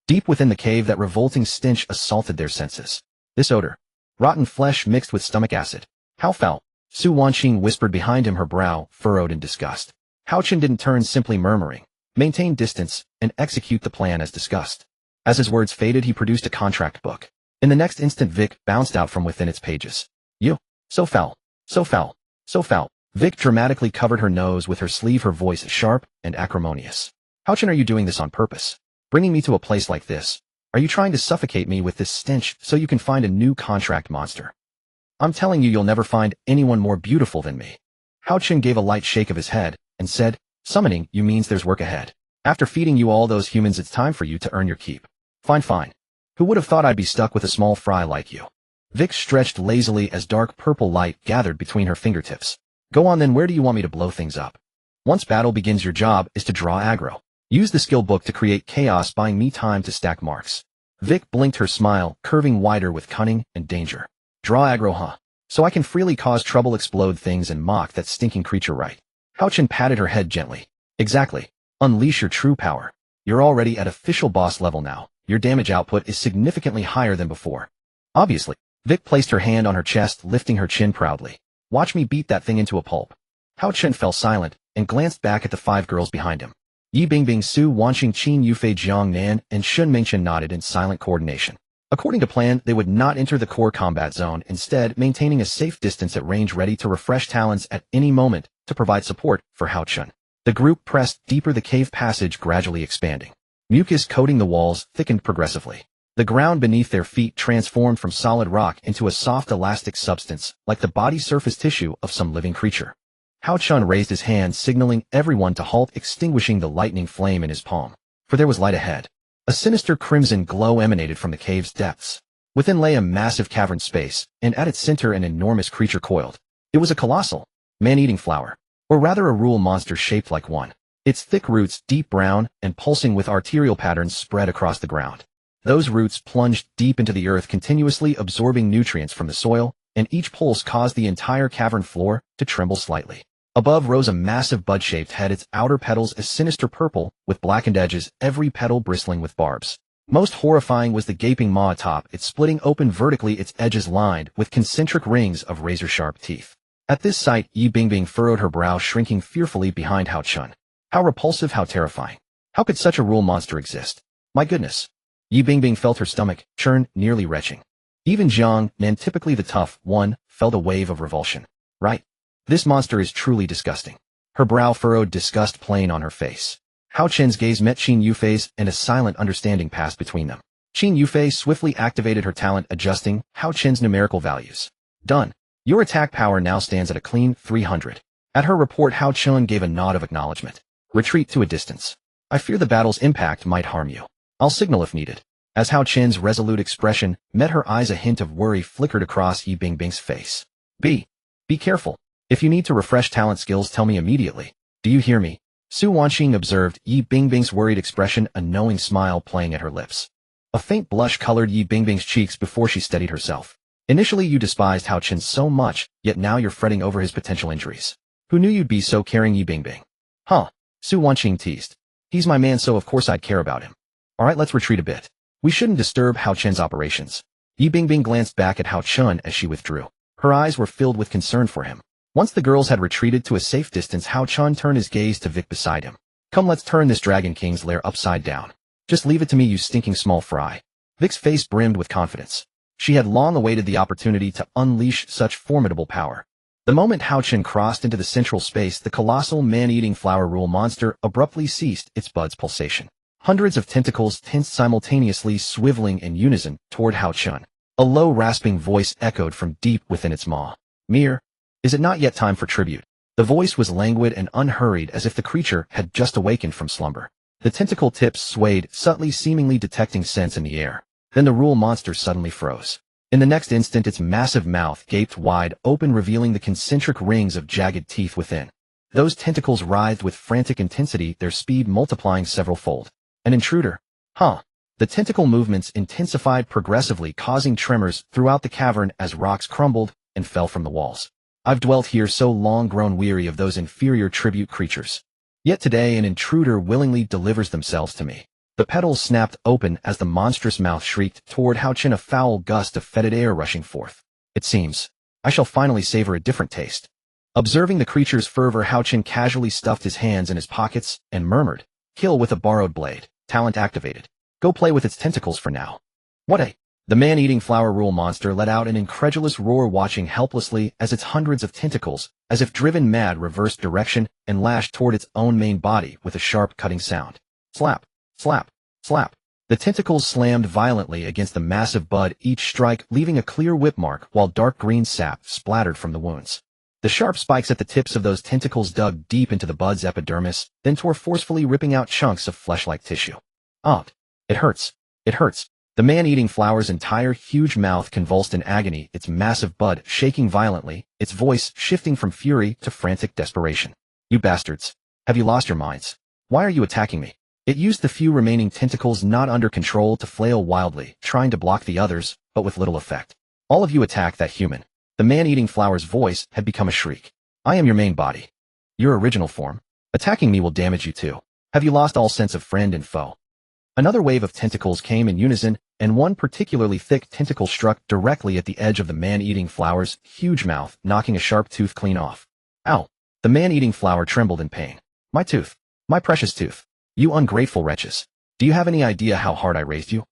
Deep within the cave, that revolting stench assaulted their senses. This odor. Rotten flesh mixed with stomach acid. How foul. Su Wanqing whispered behind him, her brow furrowed in disgust. Hao Chun didn't turn, simply murmuring, maintain distance and execute the plan as discussed. As his words faded, he produced a contract book. In the next instant, Vic bounced out from within its pages. You. So foul. So foul. So foul. Vic dramatically covered her nose with her sleeve, her voice sharp and acrimonious. Hao Chun, are you doing this on purpose? Bringing me to a place like this? Are you trying to suffocate me with this stench so you can find a new contract monster? I'm telling you, you'll never find anyone more beautiful than me. Hao Chun gave a light shake of his head and said, summoning you means there's work ahead. After feeding you all those humans, it's time for you to earn your keep. Fine, fine. Who would have thought I'd be stuck with a small fry like you? Vic stretched lazily as dark purple light gathered between her fingertips. Go on then, where do you want me to blow things up? Once battle begins, your job is to draw aggro. Use the skill book to create chaos, buying me time to stack marks. Vic blinked, her smile curving wider with cunning and danger. Draw aggro, huh? So I can freely cause trouble, explode things, and mock that stinking creature, right? Hao Chun patted her head gently. Exactly. Unleash your true power. You're already at official boss level now. Your damage output is significantly higher than before. Obviously. Vic placed her hand on her chest, lifting her chin proudly. Watch me beat that thing into a pulp. Hao Chun fell silent and glanced back at the five girls behind him. Yi Bingbing, Su Wanqing, Qin Yufei, Jiang, Nan, and Shen Mingchen nodded in silent coordination. According to plan, they would not enter the core combat zone, instead maintaining a safe distance at range, ready to refresh talents at any moment to provide support for Hao Chun. The group pressed deeper, the cave passage gradually expanding. Mucus coating the walls thickened progressively. The ground beneath their feet transformed from solid rock into a soft elastic substance, like the body surface tissue of some living creature. Hao Chun raised his hand, signaling everyone to halt, extinguishing the lightning flame in his palm. For there was light ahead. A sinister crimson glow emanated from the cave's depths. Within lay a massive cavern space, and at its center an enormous creature coiled. It was a colossal, man-eating flower, or rather a rule monster shaped like one. Its thick roots, deep brown and pulsing with arterial patterns, spread across the ground. Those roots plunged deep into the earth, continuously absorbing nutrients from the soil, and each pulse caused the entire cavern floor to tremble slightly. Above rose a massive bud-shaped head, its outer petals a sinister purple with blackened edges, every petal bristling with barbs. Most horrifying was the gaping maw atop it, splitting open vertically, its edges lined with concentric rings of razor-sharp teeth. At this sight, Yi Bingbing furrowed her brow, shrinking fearfully behind Hao Chun. How repulsive, how terrifying. How could such a rule monster exist? My goodness. Yi Bingbing felt her stomach churn, nearly retching. Even Jiang, man typically the tough one, felt a wave of revulsion. Right? This monster is truly disgusting. Her brow furrowed, disgust plain on her face. Hao Chen's gaze met Qin Yufei's, and a silent understanding passed between them. Qin Yufei swiftly activated her talent, adjusting Hao Chen's numerical values. Done. Your attack power now stands at a clean 300. At her report, Hao Chen gave a nod of acknowledgement. Retreat to a distance. I fear the battle's impact might harm you. I'll signal if needed. As Hao Chen's resolute expression met her eyes, a hint of worry flickered across Yi Bingbing's face. Be careful. If you need to refresh talent skills, tell me immediately. Do you hear me? Su Wanxing observed Yi Bingbing's worried expression, a knowing smile playing at her lips. A faint blush colored Yi Bingbing's cheeks before she steadied herself. Initially you despised Hao Chen so much, yet now you're fretting over his potential injuries. Who knew you'd be so caring, Yi Bingbing? Huh? Su Wanxing teased. He's my man, so of course I'd care about him. Alright, let's retreat a bit. We shouldn't disturb Hao Chen's operations. Yi Bingbing glanced back at Hao Chen as she withdrew. Her eyes were filled with concern for him. Once the girls had retreated to a safe distance, Hao Chen turned his gaze to Vic beside him. Come, let's turn this Dragon King's lair upside down. Just leave it to me, you stinking small fry. Vic's face brimmed with confidence. She had long awaited the opportunity to unleash such formidable power. The moment Hao Chen crossed into the central space, the colossal man-eating flower rule monster abruptly ceased its bud's pulsation. Hundreds of tentacles tensed simultaneously, swiveling in unison toward Hao Chen. A low, rasping voice echoed from deep within its maw. Mir, is it not yet time for tribute? The voice was languid and unhurried, as if the creature had just awakened from slumber. The tentacle tips swayed, subtly seemingly detecting scents in the air. Then the rule monster suddenly froze. In the next instant, its massive mouth gaped wide open, revealing the concentric rings of jagged teeth within. Those tentacles writhed with frantic intensity, their speed multiplying several-fold. An intruder? Huh? The tentacle movements intensified progressively, causing tremors throughout the cavern as rocks crumbled and fell from the walls. I've dwelt here so long, grown weary of those inferior tribute creatures. Yet today an intruder willingly delivers themselves to me. The petals snapped open as the monstrous mouth shrieked toward Hao Chen, a foul gust of fetid air rushing forth. It seems I shall finally savor a different taste. Observing the creature's fervor, Hao Chen casually stuffed his hands in his pockets and murmured, "Kill with a borrowed blade. Talent activated. Go play with its tentacles for now." What a... The man-eating flower rule monster let out an incredulous roar, watching helplessly as its hundreds of tentacles, as if driven mad, reversed direction and lashed toward its own main body with a sharp cutting sound. Slap, slap, slap. The tentacles slammed violently against the massive bud, each strike leaving a clear whip mark, while dark green sap splattered from the wounds. The sharp spikes at the tips of those tentacles dug deep into the bud's epidermis, then tore forcefully, ripping out chunks of flesh-like tissue. It hurts. It hurts. The man-eating flower's entire huge mouth convulsed in agony, its massive bud shaking violently, its voice shifting from fury to frantic desperation. You bastards. Have you lost your minds? Why are you attacking me? It used the few remaining tentacles not under control to flail wildly, trying to block the others, but with little effect. All of you attack that human. The man-eating flower's voice had become a shriek. I am your main body. Your original form. Attacking me will damage you too. Have you lost all sense of friend and foe? Another wave of tentacles came in unison, and one particularly thick tentacle struck directly at the edge of the man-eating flower's huge mouth, knocking a sharp tooth clean off. Ow! The man-eating flower trembled in pain. My tooth. My precious tooth. You ungrateful wretches. Do you have any idea how hard I raised you?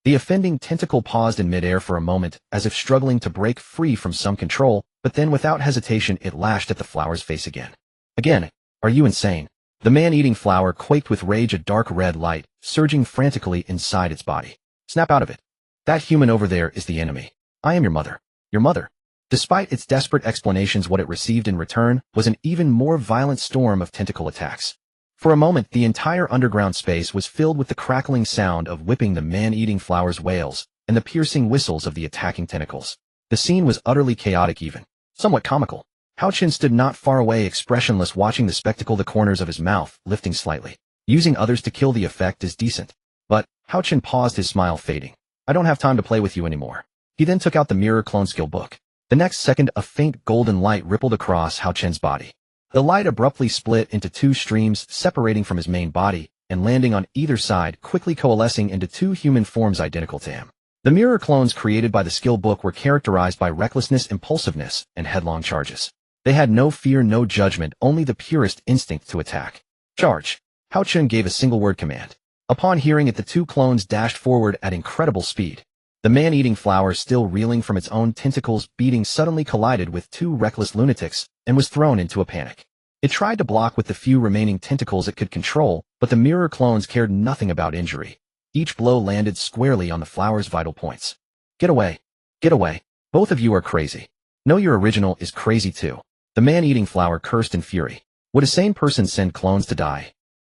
The offending tentacle paused in midair for a moment, as if struggling to break free from some control, but then without hesitation it lashed at the flower's face again. Again. Are you insane? The man-eating flower quaked with rage, a dark red light surging frantically inside its body. Snap out of it. That human over there is the enemy. I am your mother. Your mother. Despite its desperate explanations, what it received in return was an even more violent storm of tentacle attacks. For a moment, the entire underground space was filled with the crackling sound of whipping the man-eating flower's wails and the piercing whistles of the attacking tentacles. The scene was utterly chaotic, even somewhat comical. Hao Chen stood not far away, expressionless, watching the spectacle, the corners of his mouth lifting slightly. Using others to kill the effect is decent. But Hao Chen paused, his smile fading. I don't have time to play with you anymore. He then took out the mirror clone skill book. The next second, a faint golden light rippled across Hao Chen's body. The light abruptly split into two streams, separating from his main body and landing on either side, quickly coalescing into two human forms identical to him. The mirror clones created by the skill book were characterized by recklessness, impulsiveness, and headlong charges. They had no fear, no judgment, only the purest instinct to attack. Charge. Hao Chun gave a single-word command. Upon hearing it, the two clones dashed forward at incredible speed. The man-eating flower, still reeling from its own tentacles beating, suddenly collided with two reckless lunatics and was thrown into a panic. It tried to block with the few remaining tentacles it could control, but the mirror clones cared nothing about injury. Each blow landed squarely on the flower's vital points. Get away. Get away. Both of you are crazy. No, your original is crazy too. The man-eating flower cursed in fury. Would a sane person send clones to die?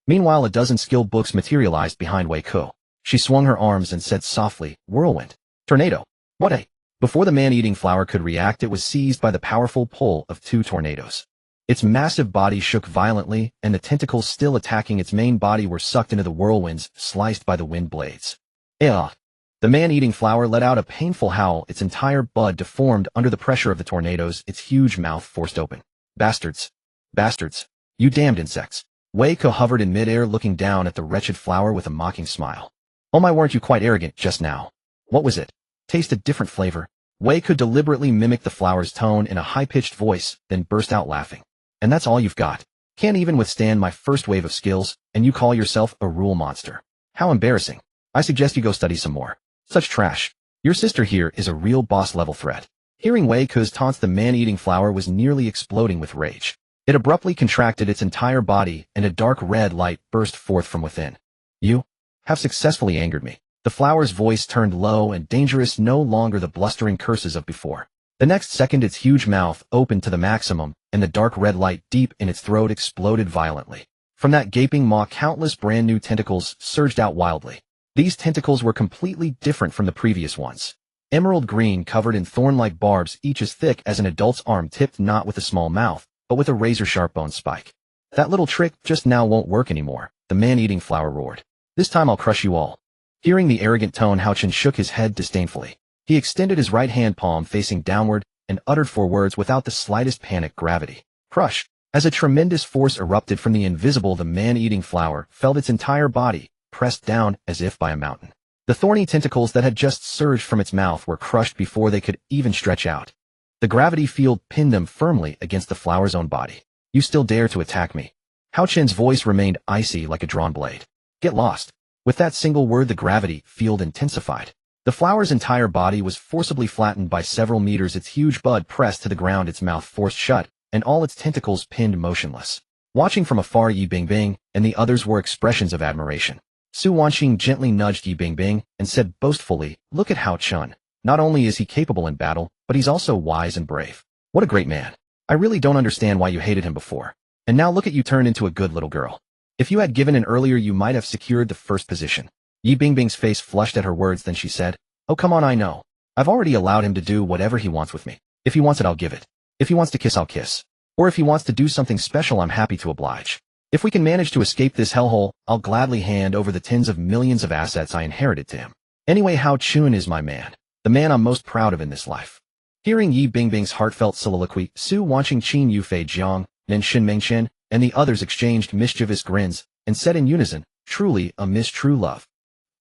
Meanwhile, a dozen skill books materialized behind Wei Ku. She swung her arms and said softly, "Whirlwind. Tornado." What a... Before the man-eating flower could react, it was seized by the powerful pull of two tornadoes. Its massive body shook violently, and the tentacles still attacking its main body were sucked into the whirlwinds, sliced by the wind blades. Ugh. The man-eating flower let out a painful howl, its entire bud deformed under the pressure of the tornadoes, its huge mouth forced open. Bastards. Bastards. You damned insects. Wei Ku hovered in midair, looking down at the wretched flower with a mocking smile. Oh my, weren't you quite arrogant just now? What was it? Taste a different flavor. Wei Ku deliberately mimicked the flower's tone in a high-pitched voice, then burst out laughing. And that's all you've got? Can't even withstand my first wave of skills, and you call yourself a rule monster. How embarrassing. I suggest you go study some more. Such trash. Your sister here is a real boss-level threat. Hearing Wei Ku's taunts, the man-eating flower was nearly exploding with rage. It abruptly contracted its entire body, and a dark red light burst forth from within. You have successfully angered me. The flower's voice turned low and dangerous, no longer the blustering curses of before. The next second, its huge mouth opened to the maximum, and the dark red light deep in its throat exploded violently. From that gaping maw, countless brand new tentacles surged out wildly. These tentacles were completely different from the previous ones. Emerald green, covered in thorn-like barbs, each as thick as an adult's arm, tipped not with a small mouth, but with a razor-sharp bone spike. That little trick just now won't work anymore, the man-eating flower roared. This time I'll crush you all. Hearing the arrogant tone, Hao Chun shook his head disdainfully. He extended his right hand palm facing downward and uttered four words without the slightest panic: gravity. Crush. As a tremendous force erupted from the invisible, the man-eating flower felt its entire body pressed down as if by a mountain. The thorny tentacles that had just surged from its mouth were crushed before they could even stretch out. The gravity field pinned them firmly against the flower's own body. You still dare to attack me? Hao Chun's voice remained icy like a drawn blade. Get lost. With that single word, the gravity field intensified. The flower's entire body was forcibly flattened by several meters, its huge bud pressed to the ground, its mouth forced shut, and all its tentacles pinned motionless. Watching from afar, Yi Bingbing and the others were expressions of admiration. Su Wanxing gently nudged Yi Bingbing and said boastfully, "Look at Hao Chun. Not only is he capable in battle, but he's also wise and brave. What a great man. I really don't understand why you hated him before. And now look at you turned into a good little girl. If you had given in earlier, you might have secured the first position." Yi Bingbing's face flushed at her words, then she said, "Oh come on, I know. I've already allowed him to do whatever he wants with me. If he wants it, I'll give it. If he wants to kiss, I'll kiss. Or if he wants to do something special, I'm happy to oblige. If we can manage to escape this hellhole, I'll gladly hand over the tens of millions of assets I inherited to him. Anyway, Hao Chun is my man. The man I'm most proud of in this life." Hearing Yi Bingbing's heartfelt soliloquy, Su Wanxing, Qin Yufei Jiang, Nen Shin Mengchen, and the others exchanged mischievous grins and said in unison, "Truly a miss true love."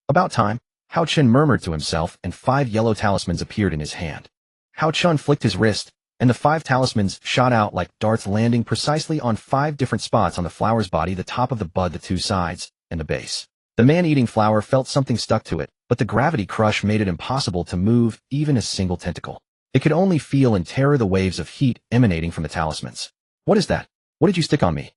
About time, Hao Chun murmured to himself, and 5 yellow talismans appeared in his hand. Hao Chun flicked his wrist, and the 5 talismans shot out like darts, landing precisely on 5 different spots on the flower's body: the top of the bud, the 2 sides, and the base. The man-eating flower felt something stuck to it, but the gravity crush made it impossible to move even a single tentacle. It could only feel in terror the waves of heat emanating from the talismans. "What is that? What did you stick on me?"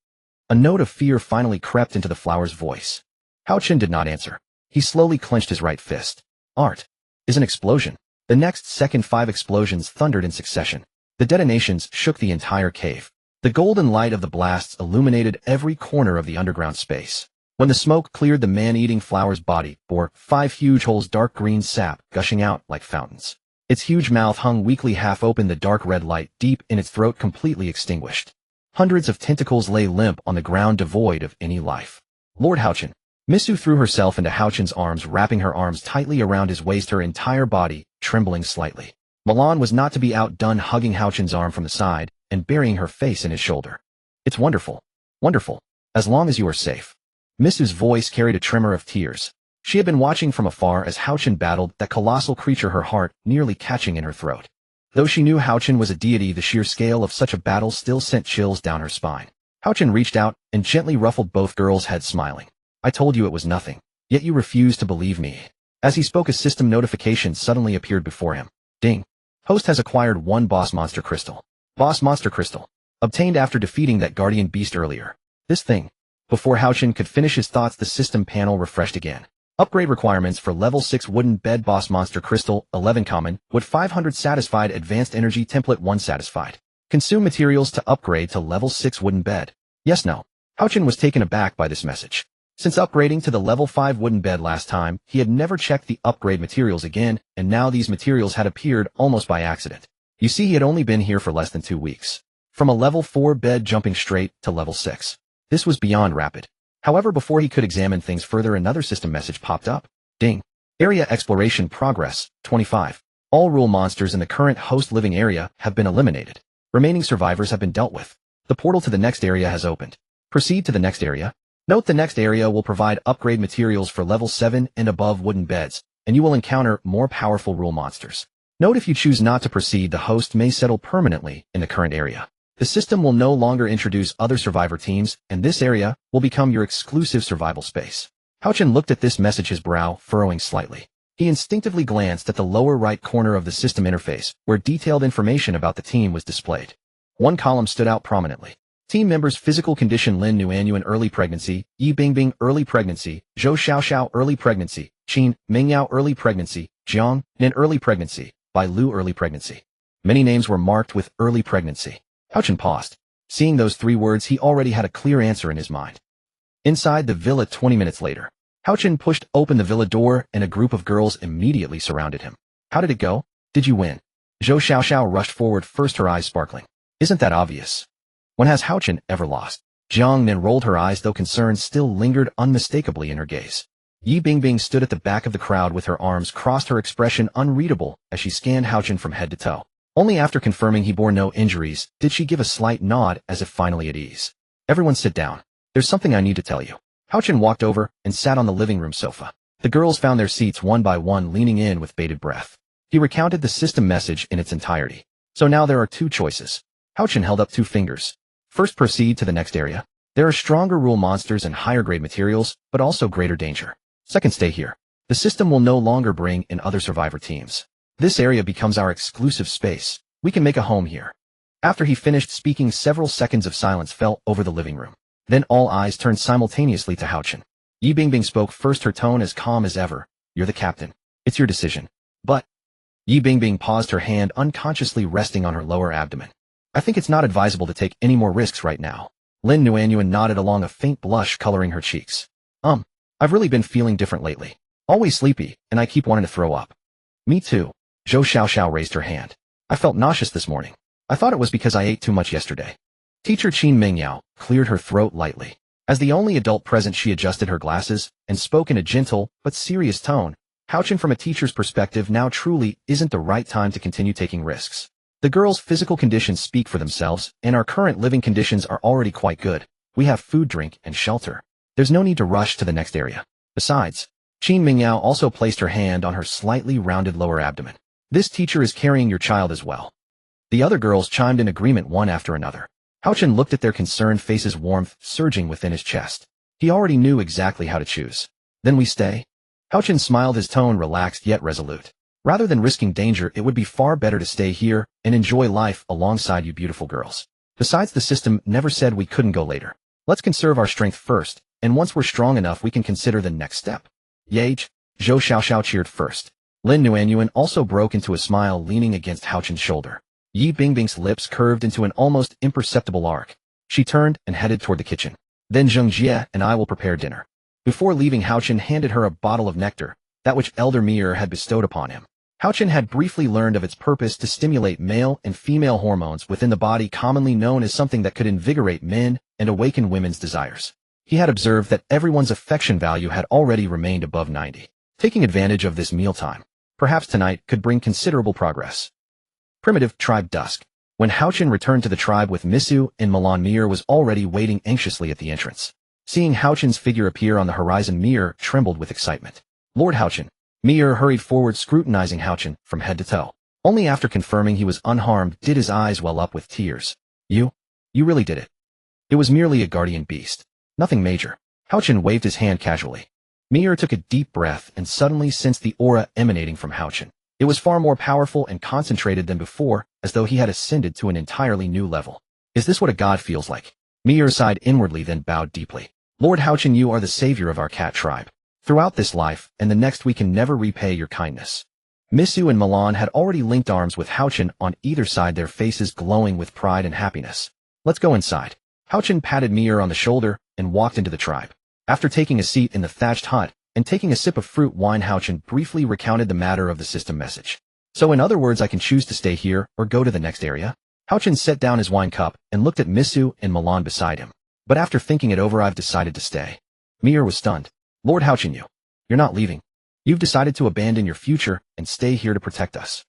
A note of fear finally crept into the flower's voice. Hao Chun did not answer. He slowly clenched his right fist. Art is an explosion. The next second, 5 explosions thundered in succession. The detonations shook the entire cave. The golden light of the blasts illuminated every corner of the underground space. When the smoke cleared, the man-eating flower's body bore 5 huge holes, dark green sap gushing out like fountains. Its huge mouth hung weakly half open, the dark red light deep in its throat completely extinguished. Hundreds of tentacles lay limp on the ground, devoid of any life. "Lord Hao Chun." Misu threw herself into Hao Chun's arms, wrapping her arms tightly around his waist, her entire body trembling slightly. Milan was not to be outdone, hugging Hao Chun's arm from the side and burying her face in his shoulder. "It's wonderful. Wonderful. As long as you are safe." Misu's voice carried a tremor of tears. She had been watching from afar as Hao Chun battled that colossal creature, her heart nearly catching in her throat. Though she knew Hao Chun was a deity, the sheer scale of such a battle still sent chills down her spine. Haochen reached out and gently ruffled both girls' heads, smiling. I told you it was nothing, yet you refused to believe me. As he spoke, a system notification suddenly appeared before him. Ding. Host has acquired 1 boss monster crystal. Boss monster crystal. Obtained after defeating that guardian beast earlier. This thing. Before Haochen could finish his thoughts, the system panel refreshed again. Upgrade requirements for level 6 wooden bed boss monster crystal, 11 common, wood 500 satisfied, advanced energy template 1 satisfied. Consume materials to upgrade to level 6 wooden bed. Yes, no. Haochen was taken aback by this message. Since upgrading to the level 5 wooden bed last time, he had never checked the upgrade materials again, and now these materials had appeared almost by accident. You see, he had only been here for less than 2 weeks. From a level 4 bed jumping straight to level 6. This was beyond rapid. However, before he could examine things further, another system message popped up. Ding. Area exploration progress, 25. All rule monsters in the current host living area have been eliminated. Remaining survivors have been dealt with. The portal to the next area has opened. Proceed to the next area. Note the next area will provide upgrade materials for level 7 and above wooden beds, and you will encounter more powerful rule monsters. Note if you choose not to proceed, the host may settle permanently in the current area. The system will no longer introduce other survivor teams, and this area will become your exclusive survival space. Haochen looked at this message, his brow furrowing slightly. He instinctively glanced at the lower right corner of the system interface, where detailed information about the team was displayed. One column stood out prominently. Team members: physical condition Lin Nuanyuan early pregnancy, Yi Bingbing early pregnancy, Zhou Xiaoxiao early pregnancy, Qin Mingyao early pregnancy, Jiang Nin early pregnancy, Bai Lu early pregnancy. Many names were marked with early pregnancy. Haochen paused. Seeing those 3 words, he already had a clear answer in his mind. Inside the villa 20 minutes later, Haochen pushed open the villa door and a group of girls immediately surrounded him. How did it go? Did you win? Zhou Xiaoxiao rushed forward, first her eyes sparkling. Isn't that obvious? When has Haochen ever lost? Jiang Nin rolled her eyes, though concern still lingered unmistakably in her gaze. Yi Bingbing stood at the back of the crowd with her arms crossed, her expression unreadable as she scanned Haochen from head to toe. Only after confirming he bore no injuries did she give a slight nod, as if finally at ease. Everyone sit down. There's something I need to tell you. Haochen walked over and sat on the living room sofa. The girls found their seats one by one, leaning in with bated breath. He recounted the system message in its entirety. So now there are 2 choices. Haochen held up 2 fingers. First, proceed to the next area. There are stronger rule monsters and higher grade materials, but also greater danger. Second, stay here. The system will no longer bring in other survivor teams. This area becomes our exclusive space. We can make a home here. After he finished speaking, several seconds of silence fell over the living room. Then all eyes turned simultaneously to Haochen. Yi Bingbing spoke first, her tone as calm as ever. You're the captain. It's your decision. But... Yi Bingbing paused, her hand unconsciously resting on her lower abdomen. I think it's not advisable to take any more risks right now. Lin Nuanyuan nodded, along a faint blush coloring her cheeks. I've really been feeling different lately. Always sleepy, and I keep wanting to throw up. Me too. Zhou Xiaoxiao raised her hand. I felt nauseous this morning. I thought it was because I ate too much yesterday. Teacher Qin Mingyao cleared her throat lightly. As the only adult present, she adjusted her glasses and spoke in a gentle but serious tone. Haochen, from a teacher's perspective, now truly isn't the right time to continue taking risks. The girls' physical conditions speak for themselves, and our current living conditions are already quite good. We have food, drink, and shelter. There's no need to rush to the next area. Besides, Qin Mingyao also placed her hand on her slightly rounded lower abdomen. This teacher is carrying your child as well. The other girls chimed in agreement, one after another. Haochen looked at their concerned faces, warmth surging within his chest. He already knew exactly how to choose. Then we stay? Haochen smiled, his tone relaxed yet resolute. Rather than risking danger, it would be far better to stay here and enjoy life alongside you beautiful girls. Besides, the system never said we couldn't go later. Let's conserve our strength first, and once we're strong enough, we can consider the next step. Yage, Zhou Xiaoxiao cheered first. Lin Nuanyuan also broke into a smile, leaning against Haochen's shoulder. Yi Bingbing's lips curved into an almost imperceptible arc. She turned and headed toward the kitchen. Then Zheng Jie and I will prepare dinner. Before leaving, Haochen handed her a bottle of nectar, that which Elder Mir had bestowed upon him. Haochen had briefly learned of its purpose to stimulate male and female hormones within the body, commonly known as something that could invigorate men and awaken women's desires. He had observed that everyone's affection value had already remained above 90. Taking advantage of this mealtime, perhaps tonight, could bring considerable progress. Primitive tribe dusk. When Haochen returned to the tribe with Misu and Milan, Mir was already waiting anxiously at the entrance. Seeing Haochen's figure appear on the horizon, Mir trembled with excitement. Lord Haochen. Mir hurried forward, scrutinizing Haochen from head to toe. Only after confirming he was unharmed did his eyes well up with tears. You really did it. It was merely a guardian beast. Nothing major. Hao-Chen waved his hand casually. Mir took a deep breath and suddenly sensed the aura emanating from Hao-Chen. It was far more powerful and concentrated than before, as though he had ascended to an entirely new level. Is this what a god feels like? Mir sighed inwardly then bowed deeply. Lord Hao-Chen, you are the savior of our cat tribe. Throughout this life and the next we can never repay your kindness. Misu and Milan had already linked arms with Hao-Chen on either side, their faces glowing with pride and happiness. Let's go inside. Hao-Chen patted Mir on the shoulder and walked into the tribe. After taking a seat in the thatched hut and taking a sip of fruit wine, Hao-Chen briefly recounted the matter of the system message. So in other words, I can choose to stay here or go to the next area? Hao-Chen set down his wine cup and looked at Misu and Milan beside him. But after thinking it over, I've decided to stay. Mir was stunned. Lord Hao-Chen, you're not leaving. You've decided to abandon your future and stay here to protect us.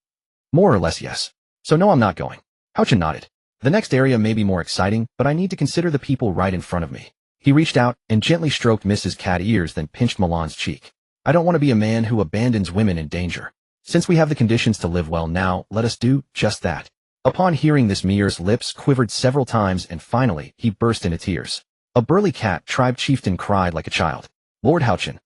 More or less, yes. So no, I'm not going. Hao-Chen nodded. The next area may be more exciting, but I need to consider the people right in front of me. He reached out and gently stroked Mrs. Cat ears, then pinched Milan's cheek. I don't want to be a man who abandons women in danger. Since we have the conditions to live well now, let us do just that. Upon hearing this, Mir's lips quivered several times and finally, he burst into tears. A burly cat tribe chieftain cried like a child. Lord Hao-Chen,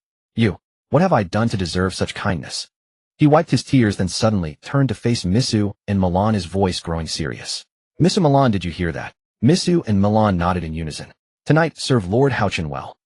what have I done to deserve such kindness? He wiped his tears, then suddenly turned to face Misu and Milan, his voice growing serious. Misu, Milan, did you hear that? Misu and Milan nodded in unison. Tonight, serve Lord Hao-Chen well.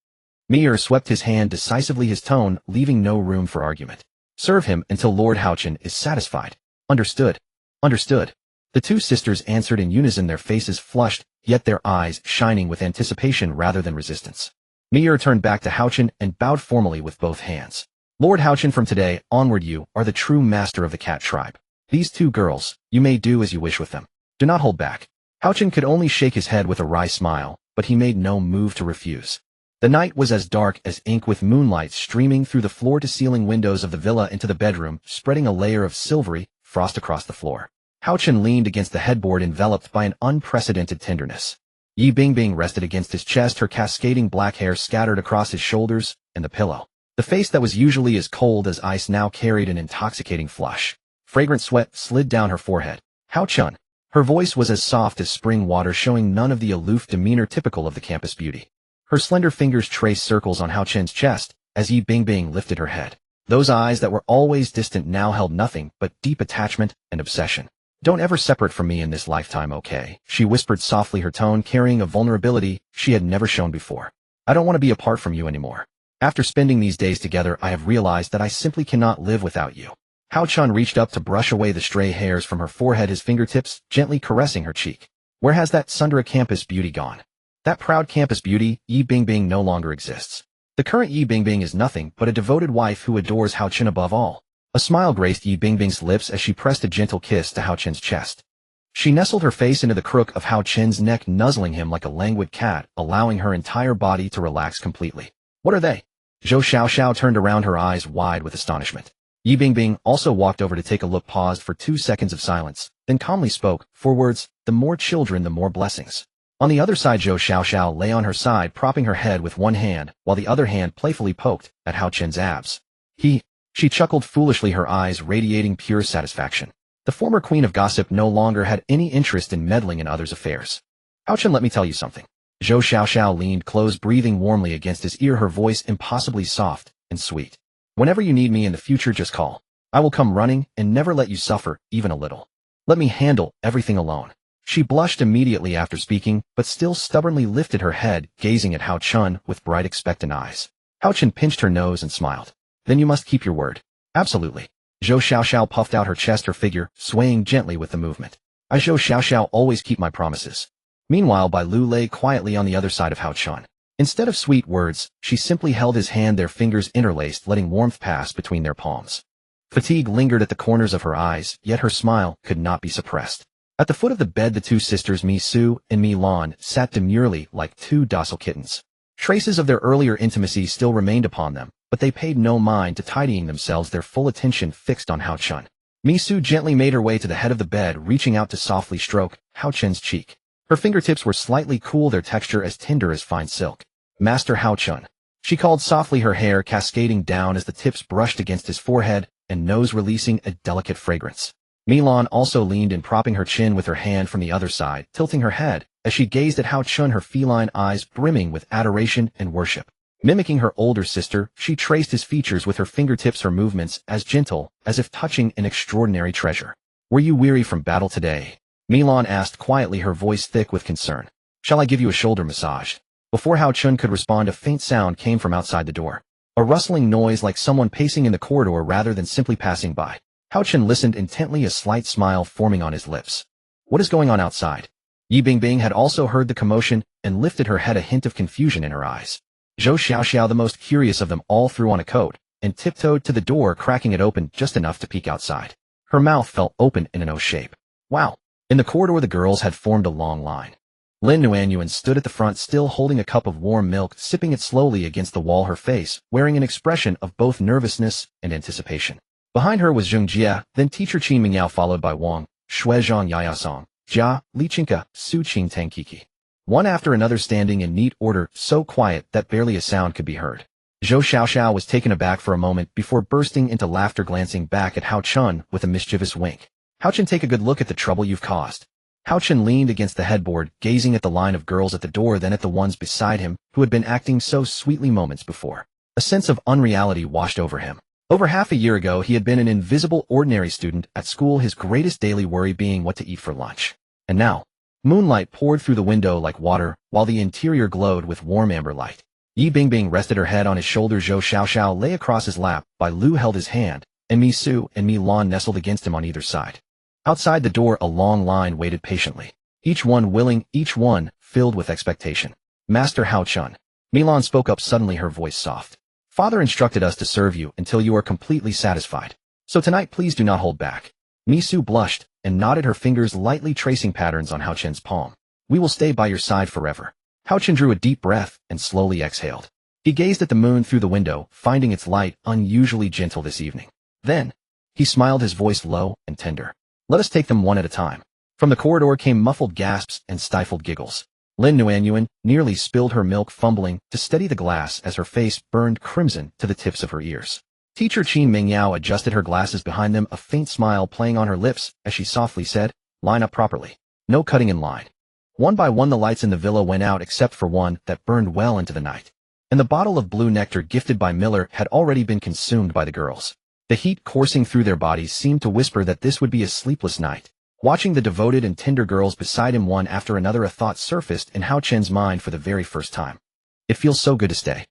Mir swept his hand decisively, his tone leaving no room for argument. Serve him until Lord Hao-Chen is satisfied. Understood. Understood. The two sisters answered in unison, their faces flushed, yet their eyes shining with anticipation rather than resistance. Mir turned back to Hao-Chen and bowed formally with both hands. Lord Hao-Chen, from today onward you are the true master of the cat tribe. These two girls, you may do as you wish with them. Do not hold back. Hao-Chen could only shake his head with a wry smile, but he made no move to refuse. The night was as dark as ink, with moonlight streaming through the floor-to-ceiling windows of the villa into the bedroom, spreading a layer of silvery frost across the floor. Hao-Chen leaned against the headboard, enveloped by an unprecedented tenderness. Yi Bingbing rested against his chest, her cascading black hair scattered across his shoulders and the pillow. The face that was usually as cold as ice now carried an intoxicating flush. Fragrant sweat slid down her forehead. Hao-Chen. Her voice was as soft as spring water, showing none of the aloof demeanor typical of the campus beauty. Her slender fingers traced circles on Hao-Chen's chest as Yi Bingbing lifted her head. Those eyes that were always distant now held nothing but deep attachment and obsession. Don't ever separate from me in this lifetime, okay? She whispered softly, her tone carrying a vulnerability she had never shown before. I don't want to be apart from you anymore. After spending these days together, I have realized that I simply cannot live without you. Hao-Chen reached up to brush away the stray hairs from her forehead, his fingertips gently caressing her cheek. Where has that Sundara campus beauty gone? That proud campus beauty, Yi Bingbing, no longer exists. The current Yi Bingbing is nothing but a devoted wife who adores Hao-Chen above all. A smile graced Yi Bingbing's lips as she pressed a gentle kiss to Hao-Chen's chest. She nestled her face into the crook of Hao-Chen's neck, nuzzling him like a languid cat, allowing her entire body to relax completely. What are they? Zhou Xiaoxiao turned around, her eyes wide with astonishment. Yi Bingbing also walked over to take a look, paused for 2 seconds of silence, then calmly spoke, 4 words, the more children, the more blessings. On the other side, Zhou Xiaoxiao lay on her side, propping her head with one hand, while the other hand playfully poked at Hao-Chen's abs. She chuckled foolishly, her eyes radiating pure satisfaction. The former queen of gossip no longer had any interest in meddling in others' affairs. Hao-Chen, let me tell you something. Zhou Xiaoxiao leaned close, breathing warmly against his ear, her voice impossibly soft and sweet. Whenever you need me in the future, just call. I will come running and never let you suffer, even a little. Let me handle everything alone. She blushed immediately after speaking, but still stubbornly lifted her head, gazing at Hao-Chen with bright, expectant eyes. Hao-Chen pinched her nose and smiled. Then you must keep your word. Absolutely. Zhou Xiaoxiao puffed out her chest, her figure swaying gently with the movement. I, Zhou Xiaoxiao, always keep my promises. Meanwhile, Bai Lu lay quietly on the other side of Hao-Chen. Instead of sweet words, she simply held his hand, their fingers interlaced, letting warmth pass between their palms. Fatigue lingered at the corners of her eyes, yet her smile could not be suppressed. At the foot of the bed, the two sisters Misu and Milan sat demurely like 2 docile kittens. Traces of their earlier intimacy still remained upon them, but they paid no mind to tidying themselves, their full attention fixed on Hao-Chen. Misu gently made her way to the head of the bed, reaching out to softly stroke Hao-Chen's cheek. Her fingertips were slightly cool, their texture as tender as fine silk. Master Hao-Chen. She called softly, her hair cascading down as the tips brushed against his forehead and nose, releasing a delicate fragrance. Milan also leaned in, propping her chin with her hand from the other side, tilting her head as she gazed at Hao Chun, her feline eyes brimming with adoration and worship. Mimicking her older sister, she traced his features with her fingertips, her movements as gentle as if touching an extraordinary treasure. "Were you weary from battle today?" Milan asked quietly, her voice thick with concern. "Shall I give you a shoulder massage?" Before Hao Chun could respond, a faint sound came from outside the door. A rustling noise like someone pacing in the corridor rather than simply passing by. Hao Chun listened intently, a slight smile forming on his lips. "What is going on outside?" Yi Bingbing had also heard the commotion and lifted her head, a hint of confusion in her eyes. Zhou Xiaoxiao, the most curious of them all, threw on a coat and tiptoed to the door, cracking it open just enough to peek outside. Her mouth fell open in an O shape. Wow! In the corridor, the girls had formed a long line. Lin Nuanyuan stood at the front, still holding a cup of warm milk, sipping it slowly against the wall, her face wearing an expression of both nervousness and anticipation. Behind her was Zheng Jia, then teacher Qin Mingyao, followed by Wang, Shuizhang Yayasong, Jia, Li Qingke, Su Qing Tangkiki. One after another, standing in neat order, so quiet that barely a sound could be heard. Zhou Xiaoxiao was taken aback for a moment before bursting into laughter, glancing back at Hao Chun with a mischievous wink. "Hao Chun, take a good look at the trouble you've caused." Hao Chun leaned against the headboard, gazing at the line of girls at the door, then at the ones beside him who had been acting so sweetly moments before. A sense of unreality washed over him. Over half a year ago, he had been an invisible, ordinary student at school, his greatest daily worry being what to eat for lunch. And now, moonlight poured through the window like water, while the interior glowed with warm amber light. Yi Bingbing rested her head on his shoulder. Zhou Xiaoxiao lay across his lap, Bai Lu held his hand, and Mi Su and Mi Lan nestled against him on either side. Outside the door, a long line waited patiently. Each one willing, each one filled with expectation. "Master Hao Chun." Milan spoke up suddenly, her voice soft. "Father instructed us to serve you until you are completely satisfied. So tonight, please do not hold back." Mi Su blushed and nodded, her fingers lightly tracing patterns on Hao Chun's palm. "We will stay by your side forever." Hao Chun drew a deep breath and slowly exhaled. He gazed at the moon through the window, finding its light unusually gentle this evening. Then, he smiled, his voice low and tender. "Let us take them one at a time." From the corridor came muffled gasps and stifled giggles. Lin Nuanyuan nearly spilled her milk, fumbling to steady the glass as her face burned crimson to the tips of her ears. Teacher Qin Mingyao adjusted her glasses behind them, a faint smile playing on her lips as she softly said, "Line up properly. No cutting in line." One by one, the lights in the villa went out except for one that burned well into the night. And the bottle of blue nectar gifted by Miller had already been consumed by the girls. The heat coursing through their bodies seemed to whisper that this would be a sleepless night. Watching the devoted and tender girls beside him one after another, a thought surfaced in Hao Chun's mind for the very first time. "It feels so good to stay."